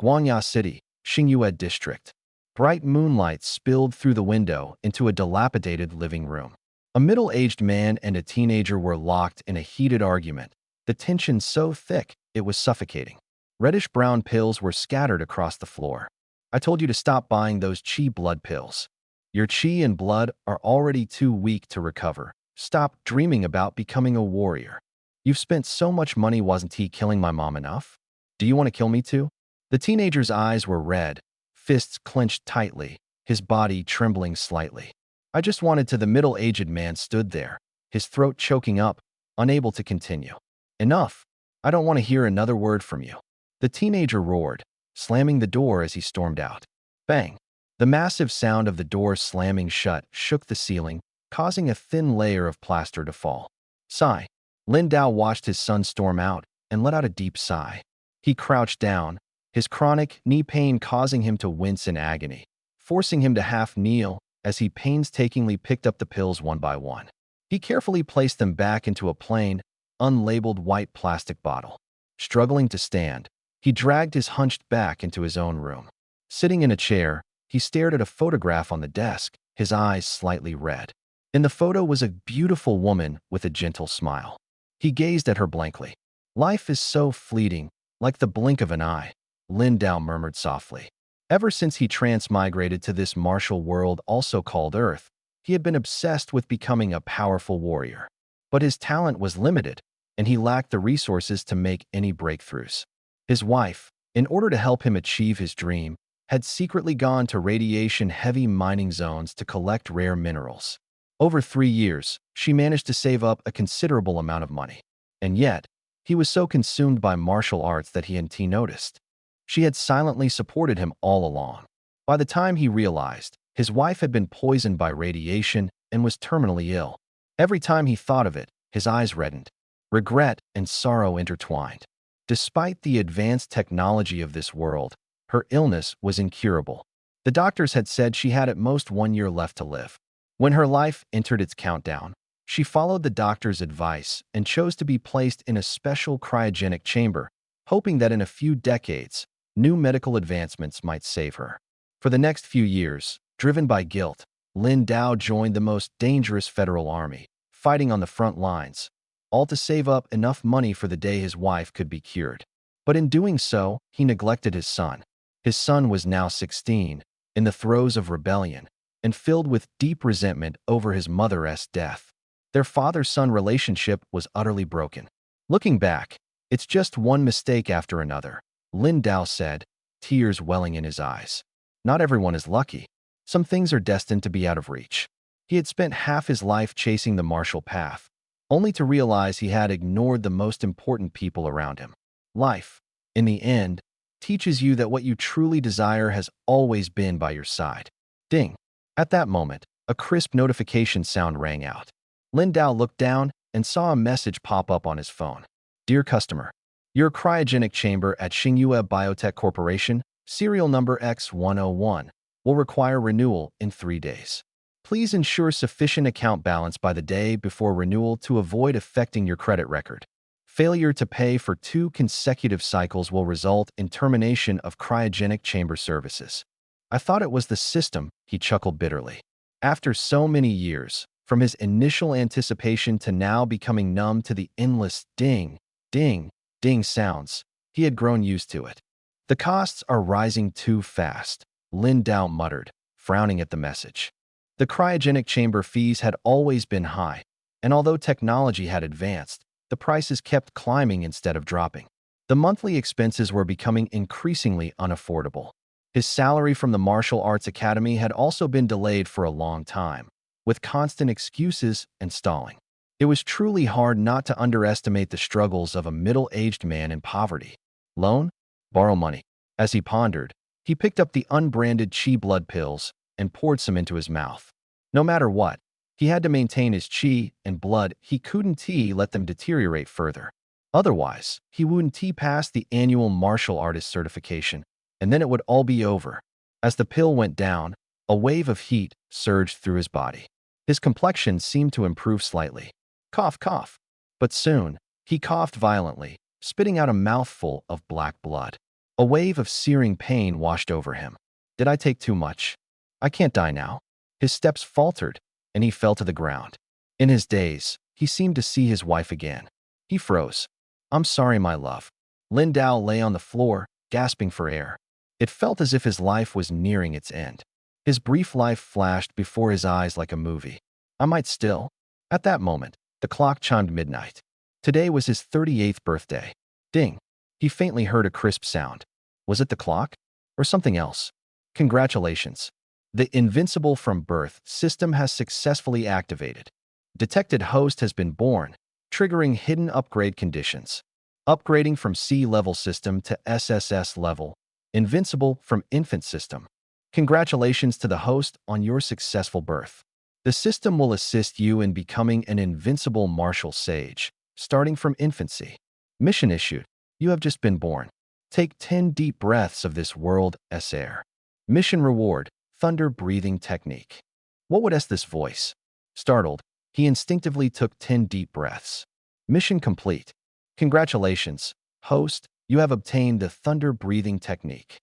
Guangya City, Xingyue District. Bright moonlight spilled through the window into a dilapidated living room. A middle-aged man and a teenager were locked in a heated argument, the tension so thick it was suffocating. Reddish-brown pills were scattered across the floor. I told you to stop buying those qi blood pills. Your qi and blood are already too weak to recover. Stop dreaming about becoming a warrior. You've spent so much money, wasn't he killing my mom enough? Do you want to kill me too? The teenager's eyes were red, fists clenched tightly, his body trembling slightly. I just wanted to. The middle-aged man stood there, his throat choking up, unable to continue. Enough. I don't want to hear another word from you. The teenager roared, slamming the door as he stormed out. Bang! The massive sound of the door slamming shut shook the ceiling, causing a thin layer of plaster to fall. Sigh. Lin Dao watched his son storm out and let out a deep sigh. He crouched down, his chronic knee pain causing him to wince in agony, forcing him to half kneel as he painstakingly picked up the pills one by one. He carefully placed them back into a plain, unlabeled white plastic bottle. Struggling to stand, he dragged his hunched back into his own room. Sitting in a chair, he stared at a photograph on the desk, his eyes slightly red. In the photo was a beautiful woman with a gentle smile. He gazed at her blankly. Life is so fleeting, like the blink of an eye, Lin Dao murmured softly. Ever since he transmigrated to this martial world also called Earth, he had been obsessed with becoming a powerful warrior. But his talent was limited, and he lacked the resources to make any breakthroughs. His wife, in order to help him achieve his dream, had secretly gone to radiation-heavy mining zones to collect rare minerals. Over 3 years, she managed to save up a considerable amount of money. And yet, he was so consumed by martial arts that he hadn't noticed. She had silently supported him all along. By the time he realized, his wife had been poisoned by radiation and was terminally ill. Every time he thought of it, his eyes reddened. Regret and sorrow intertwined. Despite the advanced technology of this world, her illness was incurable. The doctors had said she had at most 1 year left to live. When her life entered its countdown, she followed the doctor's advice and chose to be placed in a special cryogenic chamber, hoping that in a few decades, new medical advancements might save her. For the next few years, driven by guilt, Lin Dao joined the most dangerous federal army, fighting on the front lines, all to save up enough money for the day his wife could be cured. But in doing so, he neglected his son. His son was now 16, in the throes of rebellion, and filled with deep resentment over his mother's death. Their father-son relationship was utterly broken. Looking back, it's just one mistake after another, Lin Dao said, tears welling in his eyes. Not everyone is lucky. Some things are destined to be out of reach. He had spent half his life chasing the martial path, only to realize he had ignored the most important people around him. Life, in the end, teaches you that what you truly desire has always been by your side. Ding! At that moment, a crisp notification sound rang out. Lin Dao looked down and saw a message pop up on his phone. Dear customer, your cryogenic chamber at Xingyue Biotech Corporation, serial number X101, will require renewal in 3 days. Please ensure sufficient account balance by the day before renewal to avoid affecting your credit record. Failure to pay for 2 consecutive cycles will result in termination of cryogenic chamber services. I thought it was the system, he chuckled bitterly. After so many years, from his initial anticipation to now becoming numb to the endless ding, ding, ding sounds, he had grown used to it. The costs are rising too fast, Lin Dao muttered, frowning at the message. The cryogenic chamber fees had always been high, and although technology had advanced, the prices kept climbing instead of dropping. The monthly expenses were becoming increasingly unaffordable. His salary from the Martial Arts Academy had also been delayed for a long time, with constant excuses and stalling. It was truly hard not to underestimate the struggles of a middle-aged man in poverty. Loan? Borrow money. As he pondered, he picked up the unbranded qi blood pills and poured some into his mouth. No matter what, he had to maintain his qi and blood. He couldn't let them deteriorate further. Otherwise, he wouldn't pass the annual martial artist certification, and then it would all be over. As the pill went down, a wave of heat surged through his body. His complexion seemed to improve slightly. Cough, cough. But soon, he coughed violently, spitting out a mouthful of black blood. A wave of searing pain washed over him. Did I take too much? I can't die now. His steps faltered, and he fell to the ground. In his daze, he seemed to see his wife again. He froze. I'm sorry, my love. Lin Dao lay on the floor, gasping for air. It felt as if his life was nearing its end. His brief life flashed before his eyes like a movie. I might still. At that moment, the clock chimed midnight. Today was his 38th birthday. Ding. He faintly heard a crisp sound. Was it the clock? Or something else? Congratulations. The Invincible from Birth system has successfully activated. Detected host has been born, triggering hidden upgrade conditions. Upgrading from C-level system to SSS level. Invincible from infant system. Congratulations to the host on your successful birth. The system will assist you in becoming an invincible martial sage, starting from infancy. Mission issued. You have just been born. Take 10 deep breaths of this world-s air. Mission reward, thunder breathing technique. What would this voice? Startled, he instinctively took 10 deep breaths. Mission complete. Congratulations, host, you have obtained the thunder breathing technique.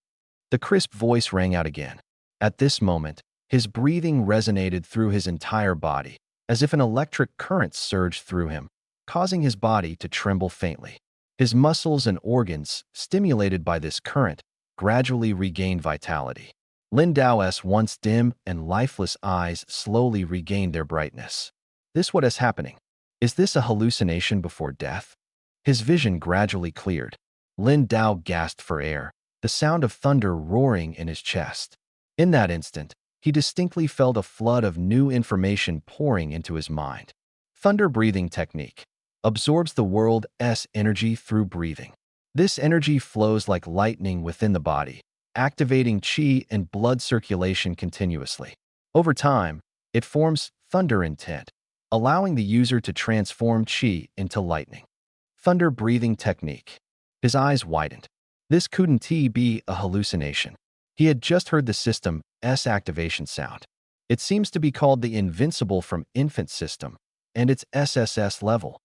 The crisp voice rang out again. At this moment, his breathing resonated through his entire body, as if an electric current surged through him, causing his body to tremble faintly. His muscles and organs, stimulated by this current, gradually regained vitality. Lin Dao's once dim and lifeless eyes slowly regained their brightness. What is happening? Is this a hallucination before death? His vision gradually cleared. Lin Dao gasped for air, the sound of thunder roaring in his chest. In that instant, he distinctly felt a flood of new information pouring into his mind. Thunder breathing technique absorbs the world's energy through breathing. This energy flows like lightning within the body, activating qi and blood circulation continuously. Over time, it forms thunder intent, allowing the user to transform qi into lightning. Thunder breathing technique. His eyes widened. This couldn't be a hallucination. He had just heard the system's activation sound. It seems to be called the Invincible from Infant system, and its SSS level.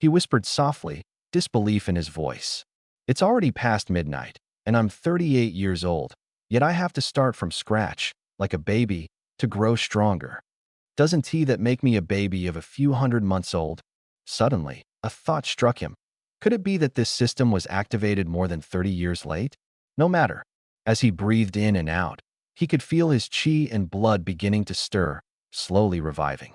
He whispered softly, disbelief in his voice. It's already past midnight, and I'm 38 years old, yet I have to start from scratch, like a baby, to grow stronger. Doesn't that make me a baby of a few hundred months old? Suddenly, a thought struck him. Could it be that this system was activated more than 30 years late? No matter. As he breathed in and out, he could feel his qi and blood beginning to stir, slowly reviving.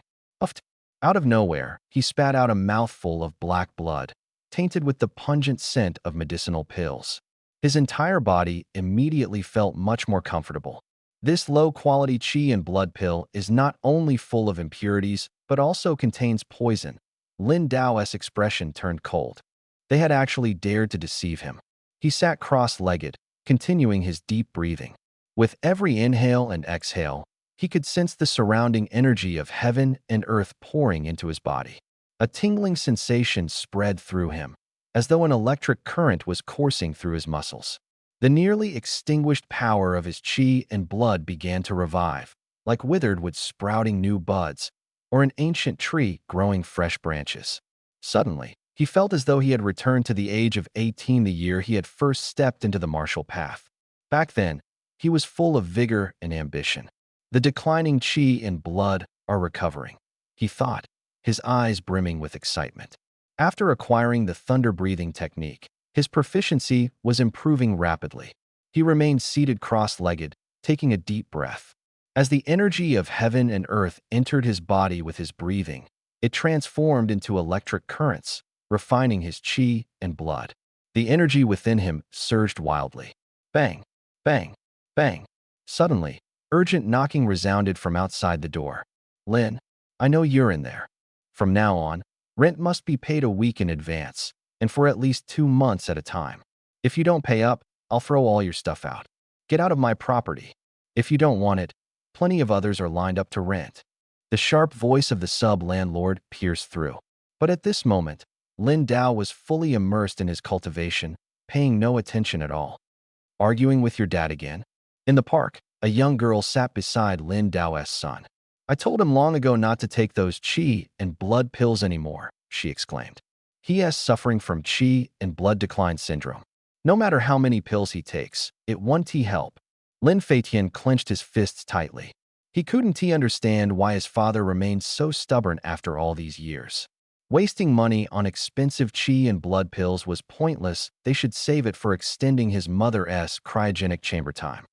Out of nowhere, he spat out a mouthful of black blood, tainted with the pungent scent of medicinal pills. His entire body immediately felt much more comfortable. This low-quality qi and blood pill is not only full of impurities, but also contains poison. Lin Dao's expression turned cold. They had actually dared to deceive him. He sat cross-legged, continuing his deep breathing. With every inhale and exhale, he could sense the surrounding energy of heaven and earth pouring into his body. A tingling sensation spread through him, as though an electric current was coursing through his muscles. The nearly extinguished power of his qi and blood began to revive, like withered wood sprouting new buds, or an ancient tree growing fresh branches. Suddenly, he felt as though he had returned to the age of 18, the year he had first stepped into the martial path. Back then, he was full of vigor and ambition. The declining qi and blood are recovering, he thought, his eyes brimming with excitement. After acquiring the thunder-breathing technique, his proficiency was improving rapidly. He remained seated cross-legged, taking a deep breath. As the energy of heaven and earth entered his body with his breathing, it transformed into electric currents, refining his qi and blood. The energy within him surged wildly. Bang, bang, bang. Suddenly, urgent knocking resounded from outside the door. Lin, I know you're in there. From now on, rent must be paid a week in advance, and for at least 2 months at a time. If you don't pay up, I'll throw all your stuff out. Get out of my property. If you don't want it, plenty of others are lined up to rent. The sharp voice of the sub-landlord pierced through. But at this moment, Lin Dao was fully immersed in his cultivation, paying no attention at all. Arguing with your dad again? In the park, a young girl sat beside Lin Dao's son. I told him long ago not to take those qi and blood pills anymore, she exclaimed. He is suffering from qi and blood decline syndrome. No matter how many pills he takes, it won't help. Lin Feitian clenched his fists tightly. He couldn't understand why his father remained so stubborn after all these years. Wasting money on expensive qi and blood pills was pointless. They should save it for extending his mother's cryogenic chamber time.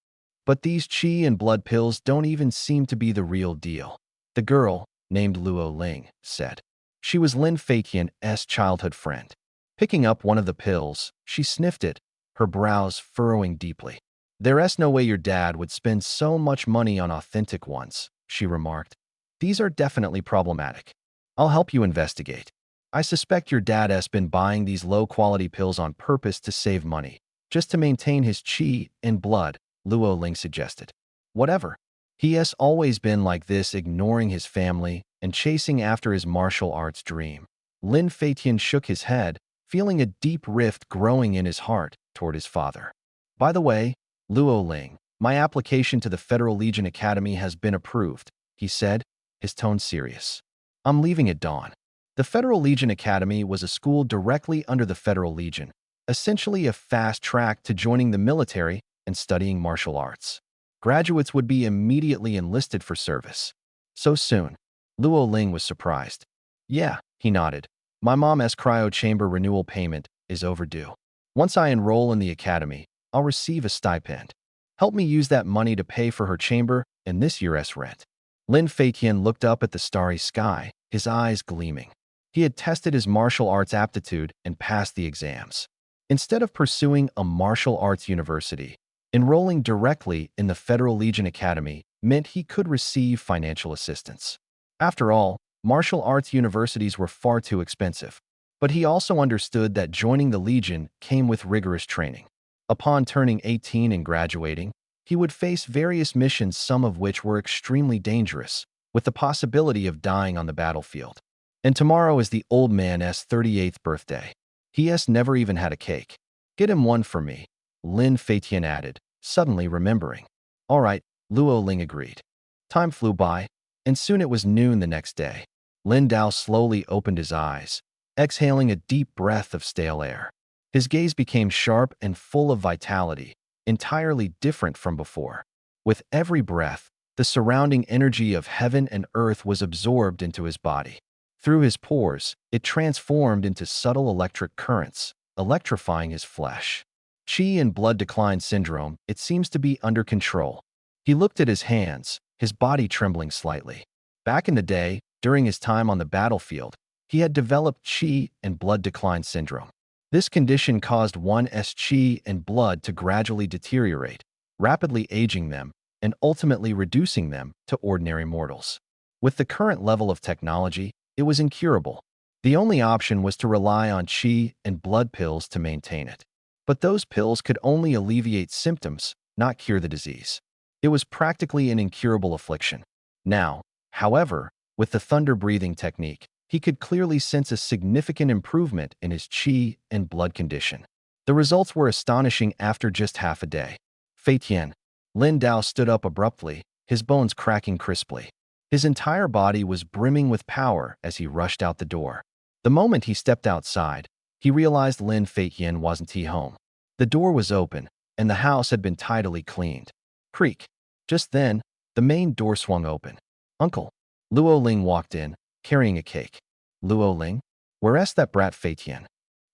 But these qi and blood pills don't even seem to be the real deal. The girl, named Luo Ling, said. She was Lin Feitian's childhood friend. Picking up one of the pills, she sniffed it, her brows furrowing deeply. There's no way your dad would spend so much money on authentic ones, she remarked. These are definitely problematic. I'll help you investigate. I suspect your dad has been buying these low-quality pills on purpose to save money, just to maintain his qi and blood, Luo Ling suggested. Whatever. He has always been like this, ignoring his family and chasing after his martial arts dream. Lin Feitian shook his head, feeling a deep rift growing in his heart toward his father. By the way, Luo Ling, my application to the Federal Legion Academy has been approved, he said, his tone serious. I'm leaving at dawn. The Federal Legion Academy was a school directly under the Federal Legion, essentially a fast track to joining the military and studying martial arts. Graduates would be immediately enlisted for service. So soon. Luo Ling was surprised. Yeah, he nodded. My mom's cryo chamber renewal payment is overdue. Once I enroll in the academy, I'll receive a stipend. Help me use that money to pay for her chamber and this year's rent. Lin Feitian looked up at the starry sky, his eyes gleaming. He had tested his martial arts aptitude and passed the exams. Instead of pursuing a martial arts university, enrolling directly in the Federal Legion Academy meant he could receive financial assistance. After all, martial arts universities were far too expensive. But he also understood that joining the Legion came with rigorous training. Upon turning 18 and graduating, he would face various missions, some of which were extremely dangerous, with the possibility of dying on the battlefield. And tomorrow is the old man's 38th birthday. He has never even had a cake. Get him one for me, Lin Feitian added, suddenly remembering. All right, Luo Ling agreed. Time flew by, and soon it was noon the next day. Lin Dao slowly opened his eyes, exhaling a deep breath of stale air. His gaze became sharp and full of vitality, entirely different from before. With every breath, the surrounding energy of heaven and earth was absorbed into his body. Through his pores, it transformed into subtle electric currents, electrifying his flesh. Qi and blood decline syndrome, it seems to be under control. He looked at his hands, his body trembling slightly. Back in the day, during his time on the battlefield, he had developed qi and blood decline syndrome. This condition caused one's qi and blood to gradually deteriorate, rapidly aging them and ultimately reducing them to ordinary mortals. With the current level of technology, it was incurable. The only option was to rely on qi and blood pills to maintain it. But those pills could only alleviate symptoms, not cure the disease. It was practically an incurable affliction. Now, however, with the thunder-breathing technique, he could clearly sense a significant improvement in his qi and blood condition. The results were astonishing after just half a day. Feitian. Lin Dao stood up abruptly, his bones cracking crisply. His entire body was brimming with power as he rushed out the door. The moment he stepped outside, he realized Lin Feitian wasn't home. The door was open, and the house had been tidily cleaned. Creak. Just then, the main door swung open. Uncle. Luo Ling walked in, carrying a cake. Luo Ling? Where's that brat Feitian?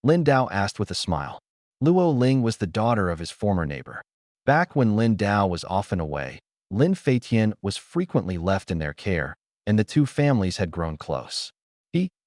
Lin Dao asked with a smile. Luo Ling was the daughter of his former neighbor. Back when Lin Dao was often away, Lin Feitian was frequently left in their care, and the two families had grown close.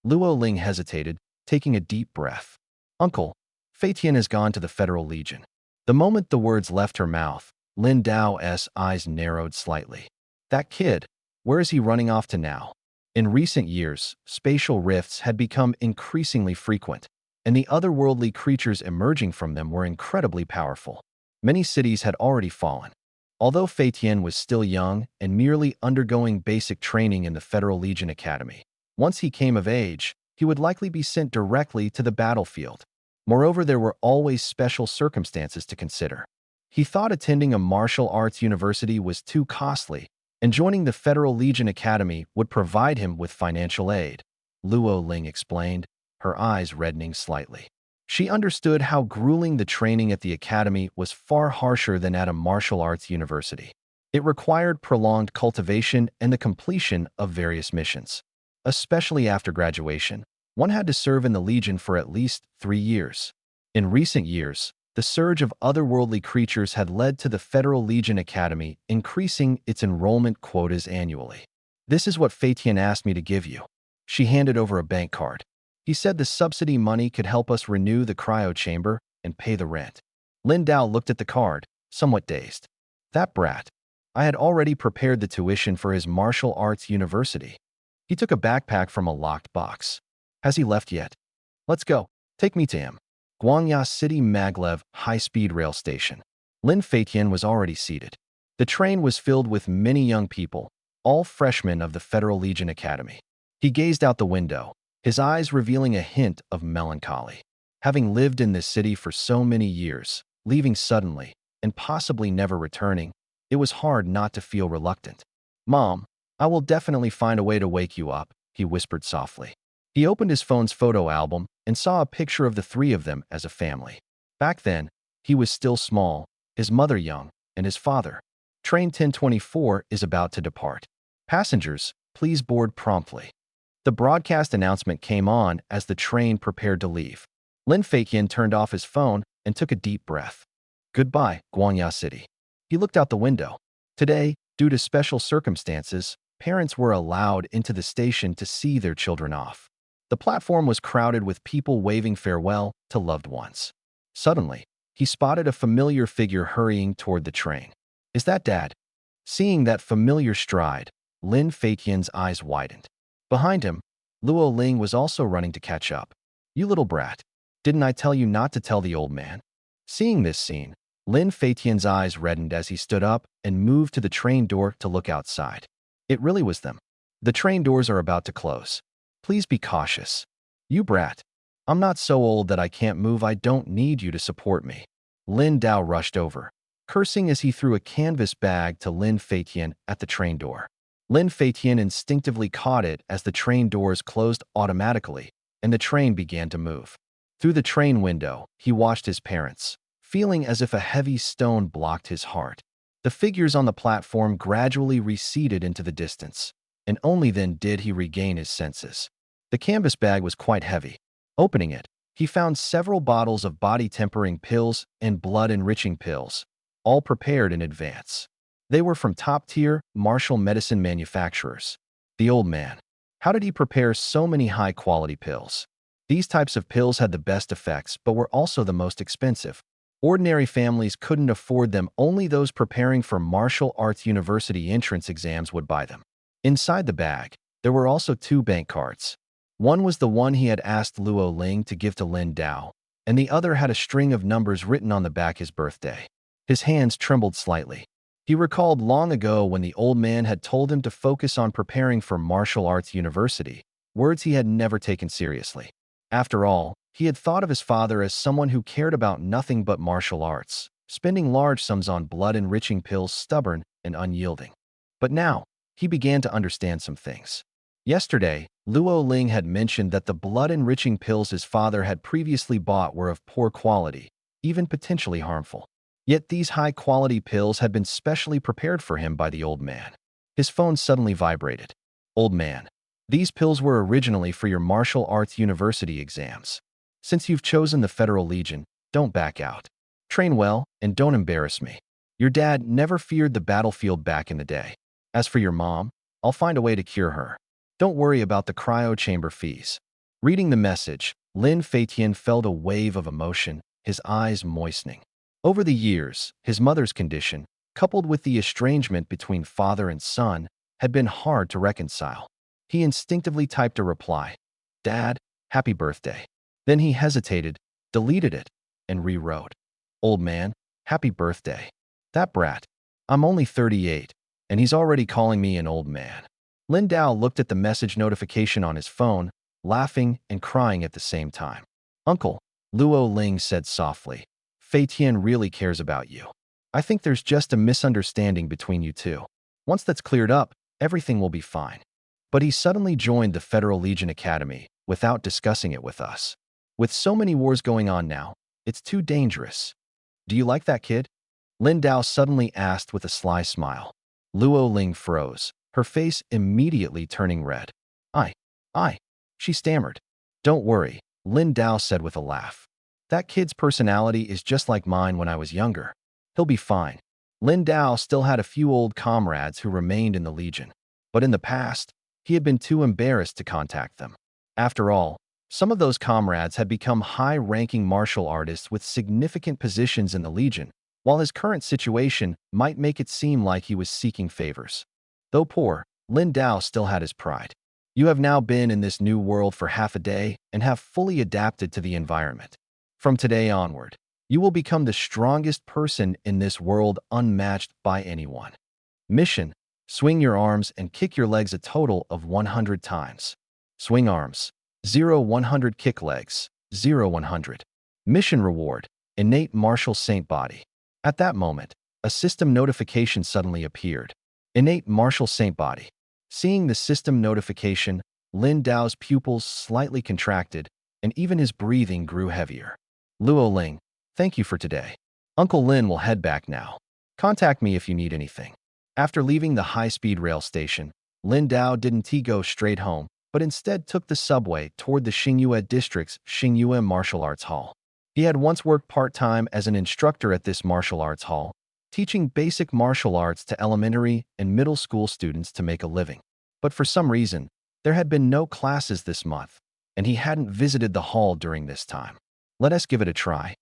Luo Ling hesitated, taking a deep breath. Uncle, Feitian has gone to the Federal Legion. The moment the words left her mouth, Lin Dao's eyes narrowed slightly. That kid, where is he running off to now? In recent years, spatial rifts had become increasingly frequent, and the otherworldly creatures emerging from them were incredibly powerful. Many cities had already fallen. Although Feitian was still young and merely undergoing basic training in the Federal Legion Academy, once he came of age, he would likely be sent directly to the battlefield. Moreover, there were always special circumstances to consider. He thought attending a martial arts university was too costly, and joining the Federal Legion Academy would provide him with financial aid. Luo Ling explained, her eyes reddening slightly. She understood how grueling the training at the academy was, far harsher than at a martial arts university. It required prolonged cultivation and the completion of various missions. Especially after graduation, one had to serve in the Legion for at least 3 years. In recent years, the surge of otherworldly creatures had led to the Federal Legion Academy increasing its enrollment quotas annually. "This is what Fatian asked me to give you." She handed over a bank card. "He said the subsidy money could help us renew the cryo chamber and pay the rent." Lin Dao looked at the card, somewhat dazed. That brat. I had already prepared the tuition for his martial arts university. He took a backpack from a locked box. "Has he left yet?" "Let's go. Take me to him." Guangya City Maglev High-Speed Rail Station. Lin Fatian was already seated. The train was filled with many young people, all freshmen of the Federal Legion Academy. He gazed out the window, his eyes revealing a hint of melancholy. Having lived in this city for so many years, leaving suddenly, and possibly never returning, it was hard not to feel reluctant. "Mom, I will definitely find a way to wake you up," he whispered softly. He opened his phone's photo album and saw a picture of the three of them as a family. Back then, he was still small, his mother young, and his father. Train 1024 is about to depart. Passengers, please board promptly. The broadcast announcement came on as the train prepared to leave. Lin Feiqian turned off his phone and took a deep breath. Goodbye, Guangya City. He looked out the window. Today, due to special circumstances, parents were allowed into the station to see their children off. The platform was crowded with people waving farewell to loved ones. Suddenly, he spotted a familiar figure hurrying toward the train. "Is that Dad?" Seeing that familiar stride, Lin Feiqian's eyes widened. Behind him, Luo Ling was also running to catch up. "You little brat. Didn't I tell you not to tell the old man?" Seeing this scene, Lin Feiqian's eyes reddened as he stood up and moved to the train door to look outside. It really was them. "The train doors are about to close. Please be cautious." "You brat. I'm not so old that I can't move. I don't need you to support me." Lin Dao rushed over, cursing as he threw a canvas bag to Lin Feiqian at the train door. Lin Feiqian instinctively caught it as the train doors closed automatically and the train began to move. Through the train window, he watched his parents, feeling as if a heavy stone blocked his heart. The figures on the platform gradually receded into the distance, and only then did he regain his senses. The canvas bag was quite heavy. Opening it, he found several bottles of body-tempering pills and blood-enriching pills, all prepared in advance. They were from top-tier martial medicine manufacturers. The old man. How did he prepare so many high-quality pills? These types of pills had the best effects but were also the most expensive. Ordinary families couldn't afford them. Only those preparing for martial arts university entrance exams would buy them. Inside the bag, there were also 2 bank cards. One was the one he had asked Luo Ling to give to Lin Dao, and the other had a string of numbers written on the back, his birthday. His hands trembled slightly. He recalled long ago when the old man had told him to focus on preparing for martial arts university, words he had never taken seriously. After all, he had thought of his father as someone who cared about nothing but martial arts, spending large sums on blood-enriching pills, stubborn and unyielding. But now, he began to understand some things. Yesterday, Luo Ling had mentioned that the blood-enriching pills his father had previously bought were of poor quality, even potentially harmful. Yet these high-quality pills had been specially prepared for him by the old man. His phone suddenly vibrated. "Old man, these pills were originally for your martial arts university exams. Since you've chosen the Federal Legion, don't back out. Train well and don't embarrass me. Your dad never feared the battlefield back in the day. As for your mom, I'll find a way to cure her. Don't worry about the cryo chamber fees." Reading the message, Lin Feiqian felt a wave of emotion, his eyes moistening. Over the years, his mother's condition, coupled with the estrangement between father and son, had been hard to reconcile. He instinctively typed a reply, "Dad, happy birthday." Then he hesitated, deleted it, and rewrote, "Old man, happy birthday. That brat. I'm only 38, and he's already calling me an old man." Lin Dao looked at the message notification on his phone, laughing and crying at the same time. "Uncle," Luo Ling said softly, "Feiqian really cares about you. I think there's just a misunderstanding between you two. Once that's cleared up, everything will be fine." But he suddenly joined the Federal Legion Academy without discussing it with us. With so many wars going on now, it's too dangerous. Do you like that kid? Lin Dao suddenly asked with a sly smile. Luo Ling froze, her face immediately turning red. I, I, she stammered. Don't worry, Lin Dao said with a laugh. That kid's personality is just like mine when I was younger. He'll be fine. Lin Dao still had a few old comrades who remained in the Legion, but in the past, he had been too embarrassed to contact them. After all, some of those comrades had become high-ranking martial artists with significant positions in the Legion, while his current situation might make it seem like he was seeking favors. Though poor, Lin Dao still had his pride. You have now been in this new world for half a day and have fully adapted to the environment. From today onward, you will become the strongest person in this world, unmatched by anyone. Mission: swing your arms and kick your legs a total of 100 times. Swing arms. 0-100 kick legs. 0-100. Mission reward: innate martial saint body. At that moment, a system notification suddenly appeared. Innate martial saint body. Seeing the system notification, Lin Dao's pupils slightly contracted, and even his breathing grew heavier. Luo Ling, thank you for today. Uncle Lin will head back now. Contact me if you need anything. After leaving the high-speed rail station, Lin Dao didn't go straight home, but instead took the subway toward the Xingyue District's Xingyue Martial Arts Hall. He had once worked part-time as an instructor at this martial arts hall, teaching basic martial arts to elementary and middle school students to make a living. But for some reason, there had been no classes this month, and he hadn't visited the hall during this time. Let us give it a try.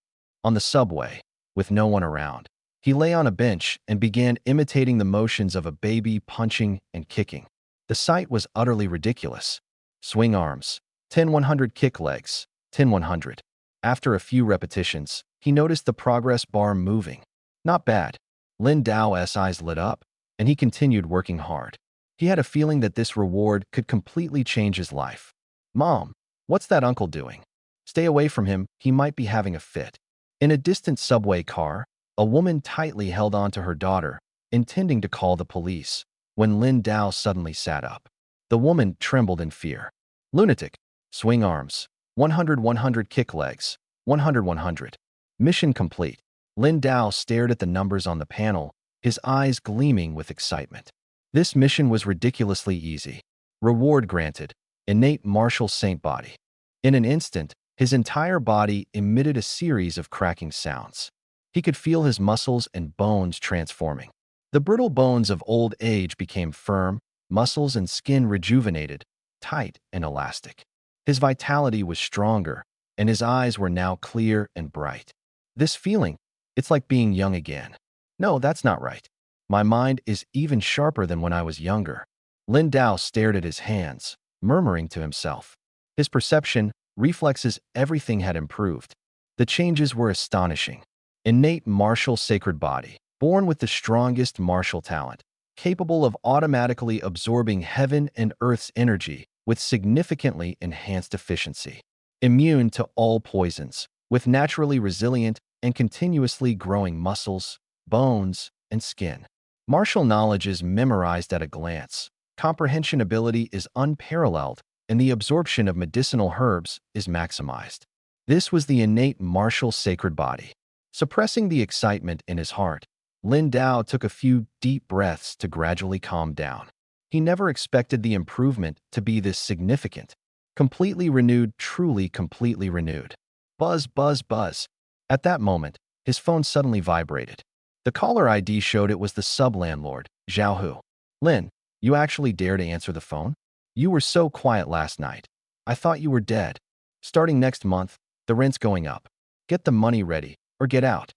On the subway, with no one around, he lay on a bench and began imitating the motions of a baby punching and kicking. The sight was utterly ridiculous. Swing arms. 10-100 kick legs. 10-100. After a few repetitions, he noticed the progress bar moving. Not bad. Lin Dao's eyes lit up, and he continued working hard. He had a feeling that this reward could completely change his life. Mom, what's that uncle doing? Stay away from him, he might be having a fit. In a distant subway car, a woman tightly held onto her daughter, intending to call the police, when Lin Dao suddenly sat up. The woman trembled in fear. Lunatic. Swing arms. 100-100 kick legs. 100-100. Mission complete. Lin Dao stared at the numbers on the panel, his eyes gleaming with excitement. This mission was ridiculously easy. Reward granted. Innate martial saint body. In an instant, his entire body emitted a series of cracking sounds. He could feel his muscles and bones transforming. The brittle bones of old age became firm, muscles and skin rejuvenated, tight and elastic. His vitality was stronger, and his eyes were now clear and bright. This feeling, it's like being young again. No, that's not right. My mind is even sharper than when I was younger. Lin Dao stared at his hands, murmuring to himself. His perception, reflexes, everything had improved. The changes were astonishing. Innate martial sacred body, born with the strongest martial talent, capable of automatically absorbing heaven and earth's energy with significantly enhanced efficiency. Immune to all poisons, with naturally resilient and continuously growing muscles, bones, and skin. Martial knowledge is memorized at a glance. Comprehension ability is unparalleled, and the absorption of medicinal herbs is maximized. This was the innate martial sacred body. Suppressing the excitement in his heart, Lin Dao took a few deep breaths to gradually calm down. He never expected the improvement to be this significant. Completely renewed, truly completely renewed. Buzz, buzz, buzz. At that moment, his phone suddenly vibrated. The caller ID showed it was the sub-landlord, Zhao Hu. Lin, you actually dare to answer the phone? You were so quiet last night. I thought you were dead. Starting next month, the rent's going up. Get the money ready, or get out.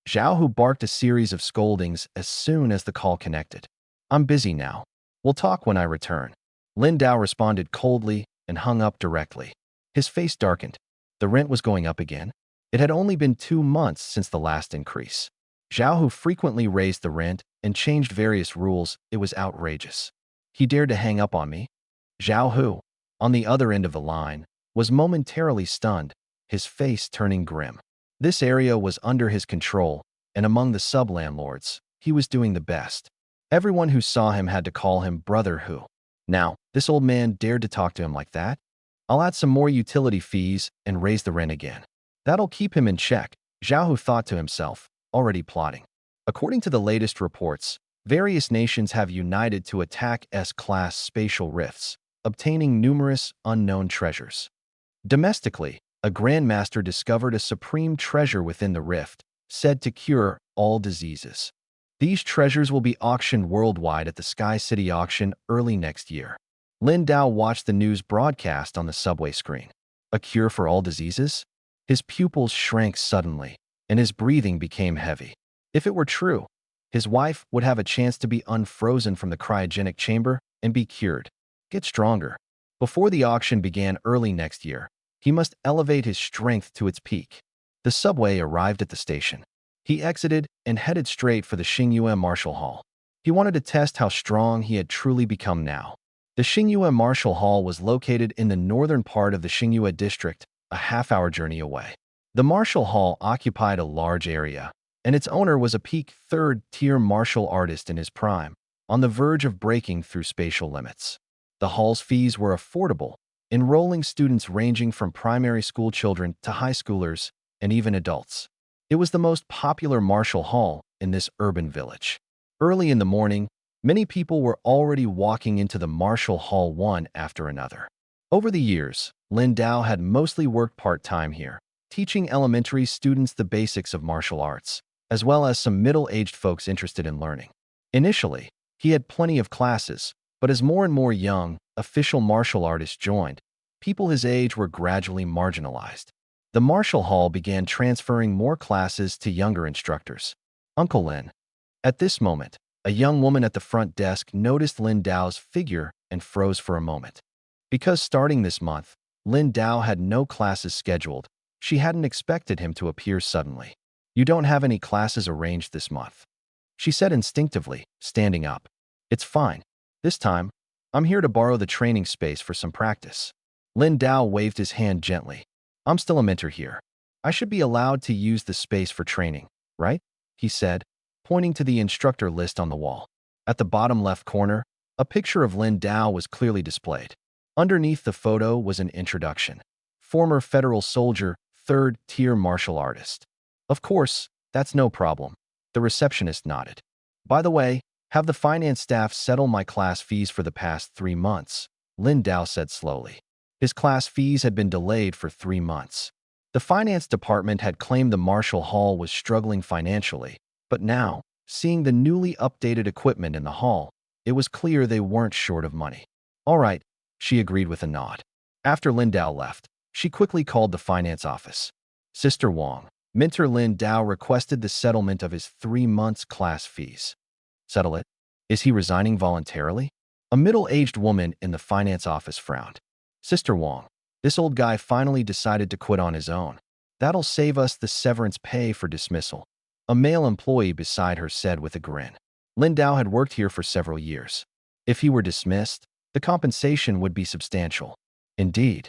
Zhao Hu barked a series of scoldings as soon as the call connected. I'm busy now. We'll talk when I return. Lin Dao responded coldly and hung up directly. His face darkened. The rent was going up again. It had only been 2 months since the last increase. Zhao Hu frequently raised the rent and changed various rules. It was outrageous. He dared to hang up on me? Zhao Hu, on the other end of the line, was momentarily stunned, his face turning grim. This area was under his control, and among the sub-landlords, he was doing the best. Everyone who saw him had to call him Brother Hu. Now, this old man dared to talk to him like that? I'll add some more utility fees and raise the rent again. That'll keep him in check, Zhao Hu thought to himself, already plotting. According to the latest reports, various nations have united to attack S-class spatial rifts, obtaining numerous unknown treasures. Domestically, a grandmaster discovered a supreme treasure within the rift, said to cure all diseases. These treasures will be auctioned worldwide at the Sky City auction early next year. Lin Dao watched the news broadcast on the subway screen. A cure for all diseases? His pupils shrank suddenly, and his breathing became heavy. If it were true, his wife would have a chance to be unfrozen from the cryogenic chamber and be cured. Get stronger. Before the auction began early next year, he must elevate his strength to its peak. The subway arrived at the station. He exited and headed straight for the Xingyue Martial Hall. He wanted to test how strong he had truly become now. The Xingyue Martial Hall was located in the northern part of the Xingyue district, a half-hour journey away. The Martial Hall occupied a large area, and its owner was a peak third-tier martial artist in his prime, on the verge of breaking through spatial limits. The hall's fees were affordable, enrolling students ranging from primary school children to high schoolers and even adults. It was the most popular martial hall in this urban village. Early in the morning, many people were already walking into the martial hall one after another. Over the years, Lin Dao had mostly worked part-time here, teaching elementary students the basics of martial arts, as well as some middle-aged folks interested in learning. Initially, he had plenty of classes, but as more and more young, official martial artists joined, people his age were gradually marginalized. The martial hall began transferring more classes to younger instructors. Uncle Lin. At this moment, a young woman at the front desk noticed Lin Dao's figure and froze for a moment. Because starting this month, Lin Dao had no classes scheduled, she hadn't expected him to appear suddenly. You don't have any classes arranged this month, she said instinctively, standing up. It's fine. This time, I'm here to borrow the training space for some practice. Lin Dao waved his hand gently. I'm still a mentor here. I should be allowed to use the space for training, right? He said, pointing to the instructor list on the wall. At the bottom left corner, a picture of Lin Dao was clearly displayed. Underneath the photo was an introduction. Former federal soldier, third-tier martial artist. Of course, that's no problem. The receptionist nodded. By the way, have the finance staff settle my class fees for the past 3 months, Lin Dao said slowly. His class fees had been delayed for 3 months. The finance department had claimed the martial hall was struggling financially, but now, seeing the newly updated equipment in the hall, it was clear they weren't short of money. All right, she agreed with a nod. After Lin Dao left, she quickly called the finance office. Sister Wang, Mentor Lin Dao requested the settlement of his 3 months' class fees. Settle it? Is he resigning voluntarily? A middle-aged woman in the finance office frowned. Sister Wang, this old guy finally decided to quit on his own. That'll save us the severance pay for dismissal, a male employee beside her said with a grin. Lin Dao had worked here for several years. If he were dismissed, the compensation would be substantial. Indeed.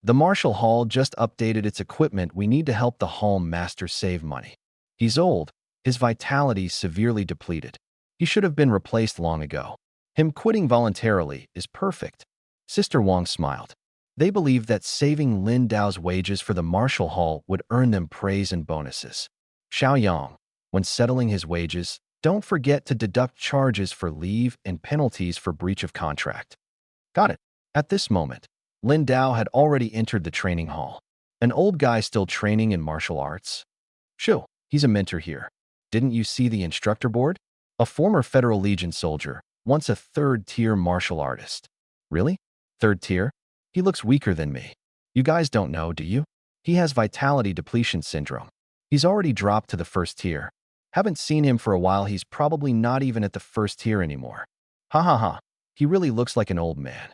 The Martial Hall just updated its equipment. We need to help the hall master save money. He's old, his vitality severely depleted. He should have been replaced long ago. Him quitting voluntarily is perfect. Sister Wang smiled. They believed that saving Lin Dao's wages for the Martial Hall would earn them praise and bonuses. Xiaoyang, when settling his wages, don't forget to deduct charges for leave and penalties for breach of contract. Got it. At this moment, Lin Dao had already entered the training hall. An old guy still training in martial arts? Shoo, he's a mentor here. Didn't you see the instructor board? A former Federal Legion soldier, once a third-tier martial artist. Really? Third tier? He looks weaker than me. You guys don't know, do you? He has vitality depletion syndrome. He's already dropped to the first tier. Haven't seen him for a while. He's probably not even at the first tier anymore. Ha ha ha. He really looks like an old man.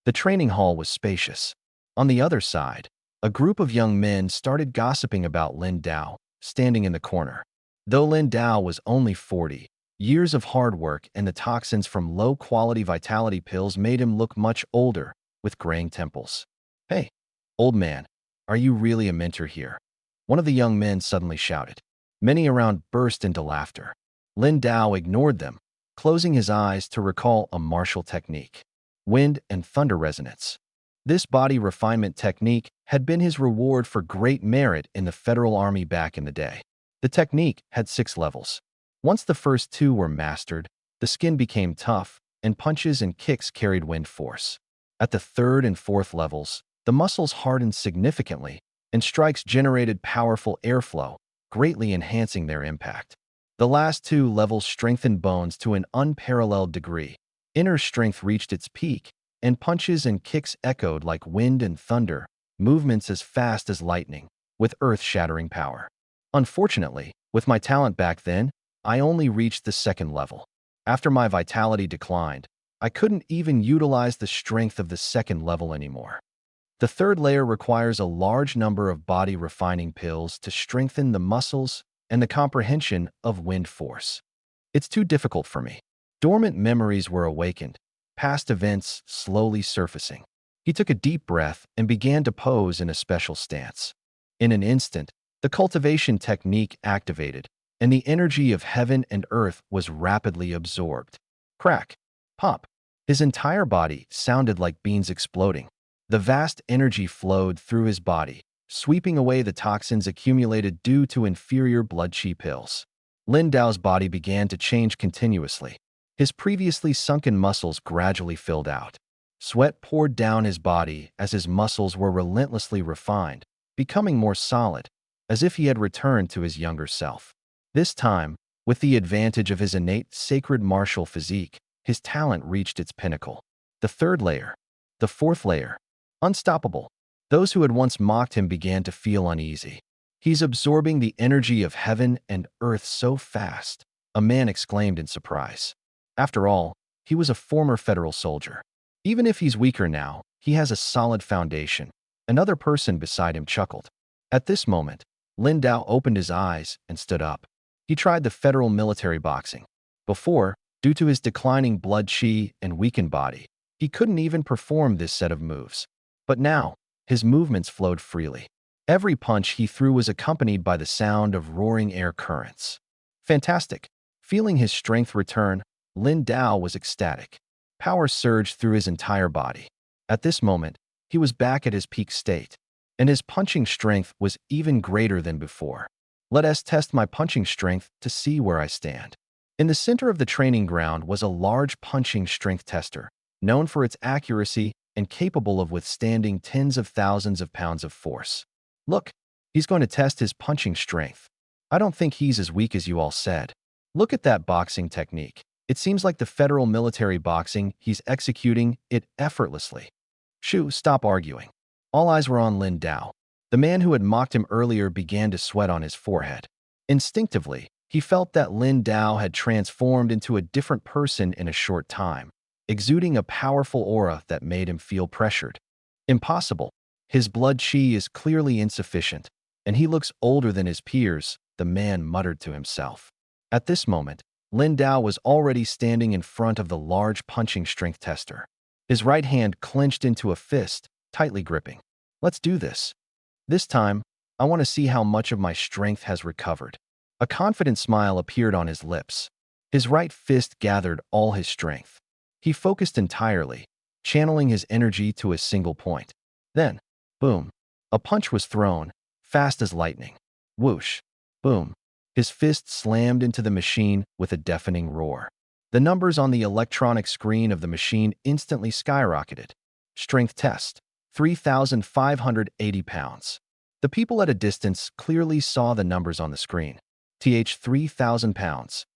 The training hall was spacious. On the other side, a group of young men started gossiping about Lin Dao, standing in the corner. Though Lin Dao was only 40, years of hard work and the toxins from low-quality vitality pills made him look much older, with graying temples. Hey, old man, are you really a mentor here? One of the young men suddenly shouted. Many around burst into laughter. Lin Dao ignored them, closing his eyes to recall a martial technique. Wind and thunder resonance. This body refinement technique had been his reward for great merit in the Federal Army back in the day. The technique had 6 levels. Once the first 2 were mastered, the skin became tough, and punches and kicks carried wind force. At the 3rd and 4th levels, the muscles hardened significantly, and strikes generated powerful airflow, greatly enhancing their impact. The last 2 levels strengthened bones to an unparalleled degree. Inner strength reached its peak, and punches and kicks echoed like wind and thunder, movements as fast as lightning, with earth-shattering power. Unfortunately, with my talent back then, I only reached the 2nd level. After my vitality declined, I couldn't even utilize the strength of the 2nd level anymore. The 3rd layer requires a large number of body-refining pills to strengthen the muscles and the comprehension of wind force. It's too difficult for me. Dormant memories were awakened, past events slowly surfacing. He took a deep breath and began to pose in a special stance. In an instant, the cultivation technique activated, and the energy of heaven and earth was rapidly absorbed. Crack, pop. His entire body sounded like beans exploding. The vast energy flowed through his body, sweeping away the toxins accumulated due to inferior blood chi pills. Lin Dao's body began to change continuously. His previously sunken muscles gradually filled out. Sweat poured down his body as his muscles were relentlessly refined, becoming more solid, as if he had returned to his younger self. This time, with the advantage of his innate sacred martial physique, his talent reached its pinnacle. The 3rd layer. The 4th layer. Unstoppable. Those who had once mocked him began to feel uneasy. He's absorbing the energy of heaven and earth so fast, a man exclaimed in surprise. After all, he was a former federal soldier. Even if he's weaker now, he has a solid foundation. Another person beside him chuckled. At this moment, Lin Dao opened his eyes and stood up. He tried the federal military boxing. Before, due to his declining blood chi and weakened body, he couldn't even perform this set of moves. But now, his movements flowed freely. Every punch he threw was accompanied by the sound of roaring air currents. Fantastic! Feeling his strength return, Lin Dao was ecstatic. Power surged through his entire body. At this moment, he was back at his peak state, and his punching strength was even greater than before. Let us test my punching strength to see where I stand. In the center of the training ground was a large punching strength tester, known for its accuracy and capable of withstanding tens of thousands of pounds of force. Look, he's going to test his punching strength. I don't think he's as weak as you all said. Look at that boxing technique. It seems like the federal military boxing, he's executing it effortlessly. Shoo, stop arguing. All eyes were on Lin Dao. The man who had mocked him earlier began to sweat on his forehead. Instinctively, he felt that Lin Dao had transformed into a different person in a short time, exuding a powerful aura that made him feel pressured. Impossible. His blood chi is clearly insufficient, and he looks older than his peers, the man muttered to himself. At this moment, Lin Dao was already standing in front of the large punching strength tester. His right hand clenched into a fist, tightly gripping. Let's do this. This time, I want to see how much of my strength has recovered. A confident smile appeared on his lips. His right fist gathered all his strength. He focused entirely, channeling his energy to a single point. Then, boom, a punch was thrown, fast as lightning. Whoosh, boom. His fist slammed into the machine with a deafening roar. The numbers on the electronic screen of the machine instantly skyrocketed. Strength test, 3,580 pounds. The people at a distance clearly saw the numbers on the screen. 3,000 pounds.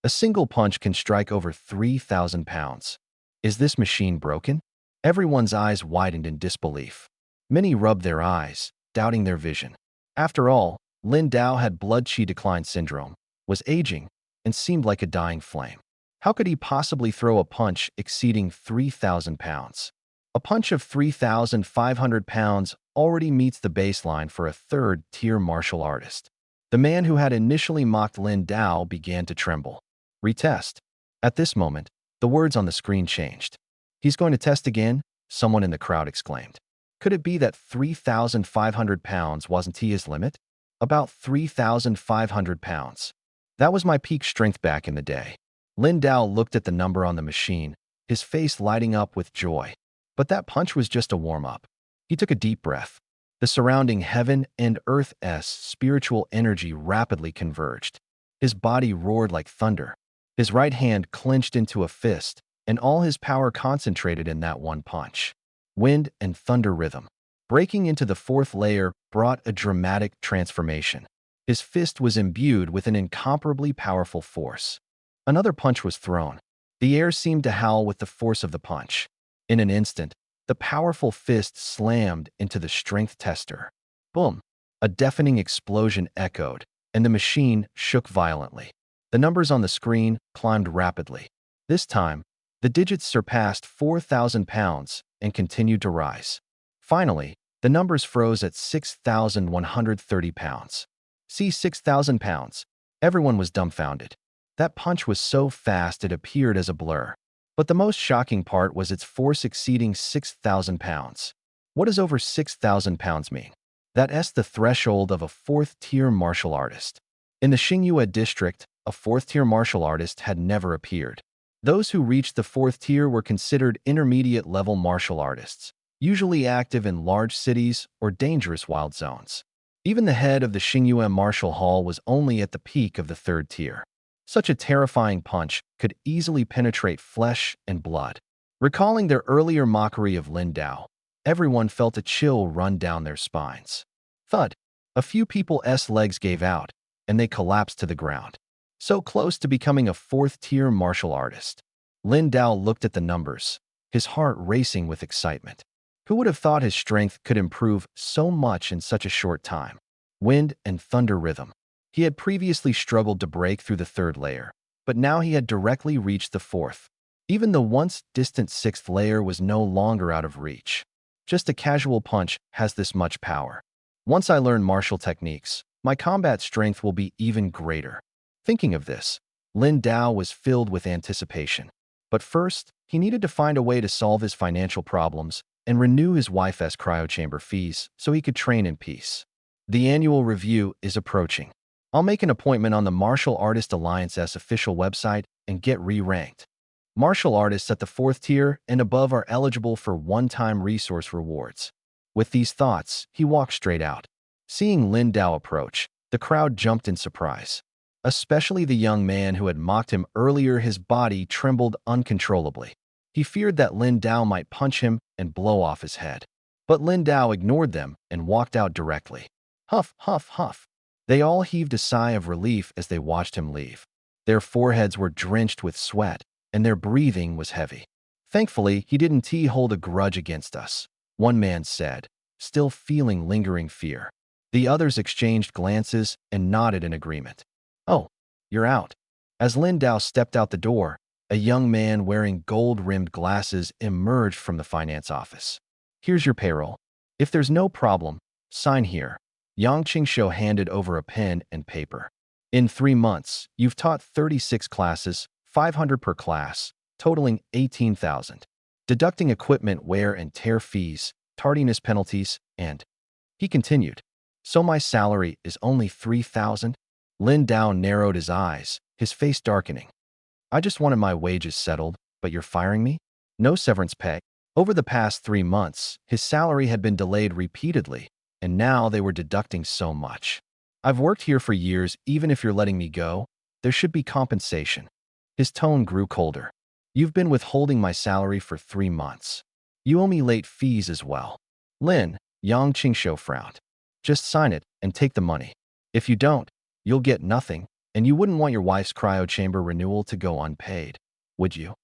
A single punch can strike over 3,000 pounds. Is this machine broken? Everyone's eyes widened in disbelief. Many rubbed their eyes, doubting their vision. After all, Lin Dao had blood chi decline syndrome, was aging, and seemed like a dying flame. How could he possibly throw a punch exceeding 3,000 pounds? A punch of 3,500 pounds already meets the baseline for a third-tier martial artist. The man who had initially mocked Lin Dao began to tremble. Retest. At this moment, the words on the screen changed. He's going to test again? Someone in the crowd exclaimed. Could it be that 3,500 pounds wasn't his limit? About 3,500 pounds. That was my peak strength back in the day. Lin Dao looked at the number on the machine, his face lighting up with joy. But that punch was just a warm-up. He took a deep breath. The surrounding heaven and earth's spiritual energy rapidly converged. His body roared like thunder. His right hand clenched into a fist, and all his power concentrated in that one punch. Wind and thunder rhythm. Breaking into the fourth layer brought a dramatic transformation. His fist was imbued with an incomparably powerful force. Another punch was thrown. The air seemed to howl with the force of the punch. In an instant, the powerful fist slammed into the strength tester. Boom! A deafening explosion echoed, and the machine shook violently. The numbers on the screen climbed rapidly. This time, the digits surpassed 4,000 pounds and continued to rise. Finally, the numbers froze at 6,130 pounds. See 6,000 pounds. Everyone was dumbfounded. That punch was so fast it appeared as a blur. But the most shocking part was its force exceeding 6,000 pounds. What does over 6,000 pounds mean? That's the threshold of a fourth-tier martial artist. In the Xingyue district, a fourth-tier martial artist had never appeared. Those who reached the fourth tier were considered intermediate-level martial artists, usually active in large cities or dangerous wild zones. Even the head of the Xingyue Martial Hall was only at the peak of the third tier. Such a terrifying punch could easily penetrate flesh and blood. Recalling their earlier mockery of Lin Dao, everyone felt a chill run down their spines. Thud! A few people's legs gave out, and they collapsed to the ground. So close to becoming a fourth-tier martial artist. Lin Dao looked at the numbers, his heart racing with excitement. Who would have thought his strength could improve so much in such a short time? Wind and thunder rhythm. He had previously struggled to break through the third layer, but now he had directly reached the fourth. Even the once distant sixth layer was no longer out of reach. Just a casual punch has this much power. Once I learn martial techniques, my combat strength will be even greater. Thinking of this, Lin Dao was filled with anticipation. But first, he needed to find a way to solve his financial problems and renew his wife's cryochamber fees so he could train in peace. The annual review is approaching. I'll make an appointment on the Martial Artist Alliance's official website and get re-ranked. Martial artists at the fourth tier and above are eligible for one-time resource rewards. With these thoughts, he walked straight out. Seeing Lin Dao approach, the crowd jumped in surprise. Especially the young man who had mocked him earlier, his body trembled uncontrollably. He feared that Lin Dao might punch him and blow off his head. But Lin Dao ignored them and walked out directly. Huff, huff, huff. They all heaved a sigh of relief as they watched him leave. Their foreheads were drenched with sweat, and their breathing was heavy. Thankfully, he didn't hold a grudge against us, one man said, still feeling lingering fear. The others exchanged glances and nodded in agreement. Oh, you're out. As Lin Dao stepped out the door, a young man wearing gold-rimmed glasses emerged from the finance office. Here's your payroll. If there's no problem, sign here. Yang Qingshou handed over a pen and paper. In 3 months, you've taught 36 classes, 500 per class, totaling 18,000. Deducting equipment wear and tear fees, tardiness penalties, and... He continued. So my salary is only 3,000? Lin Dao narrowed his eyes, his face darkening. I just wanted my wages settled, but you're firing me? No severance pay. Over the past 3 months, his salary had been delayed repeatedly, and now they were deducting so much. I've worked here for years. Even if you're letting me go, there should be compensation. His tone grew colder. You've been withholding my salary for 3 months. You owe me late fees as well. Lin, Yang Qingshou frowned. Just sign it and take the money. If you don't, you'll get nothing, and you wouldn't want your wife's cryochamber renewal to go unpaid, would you?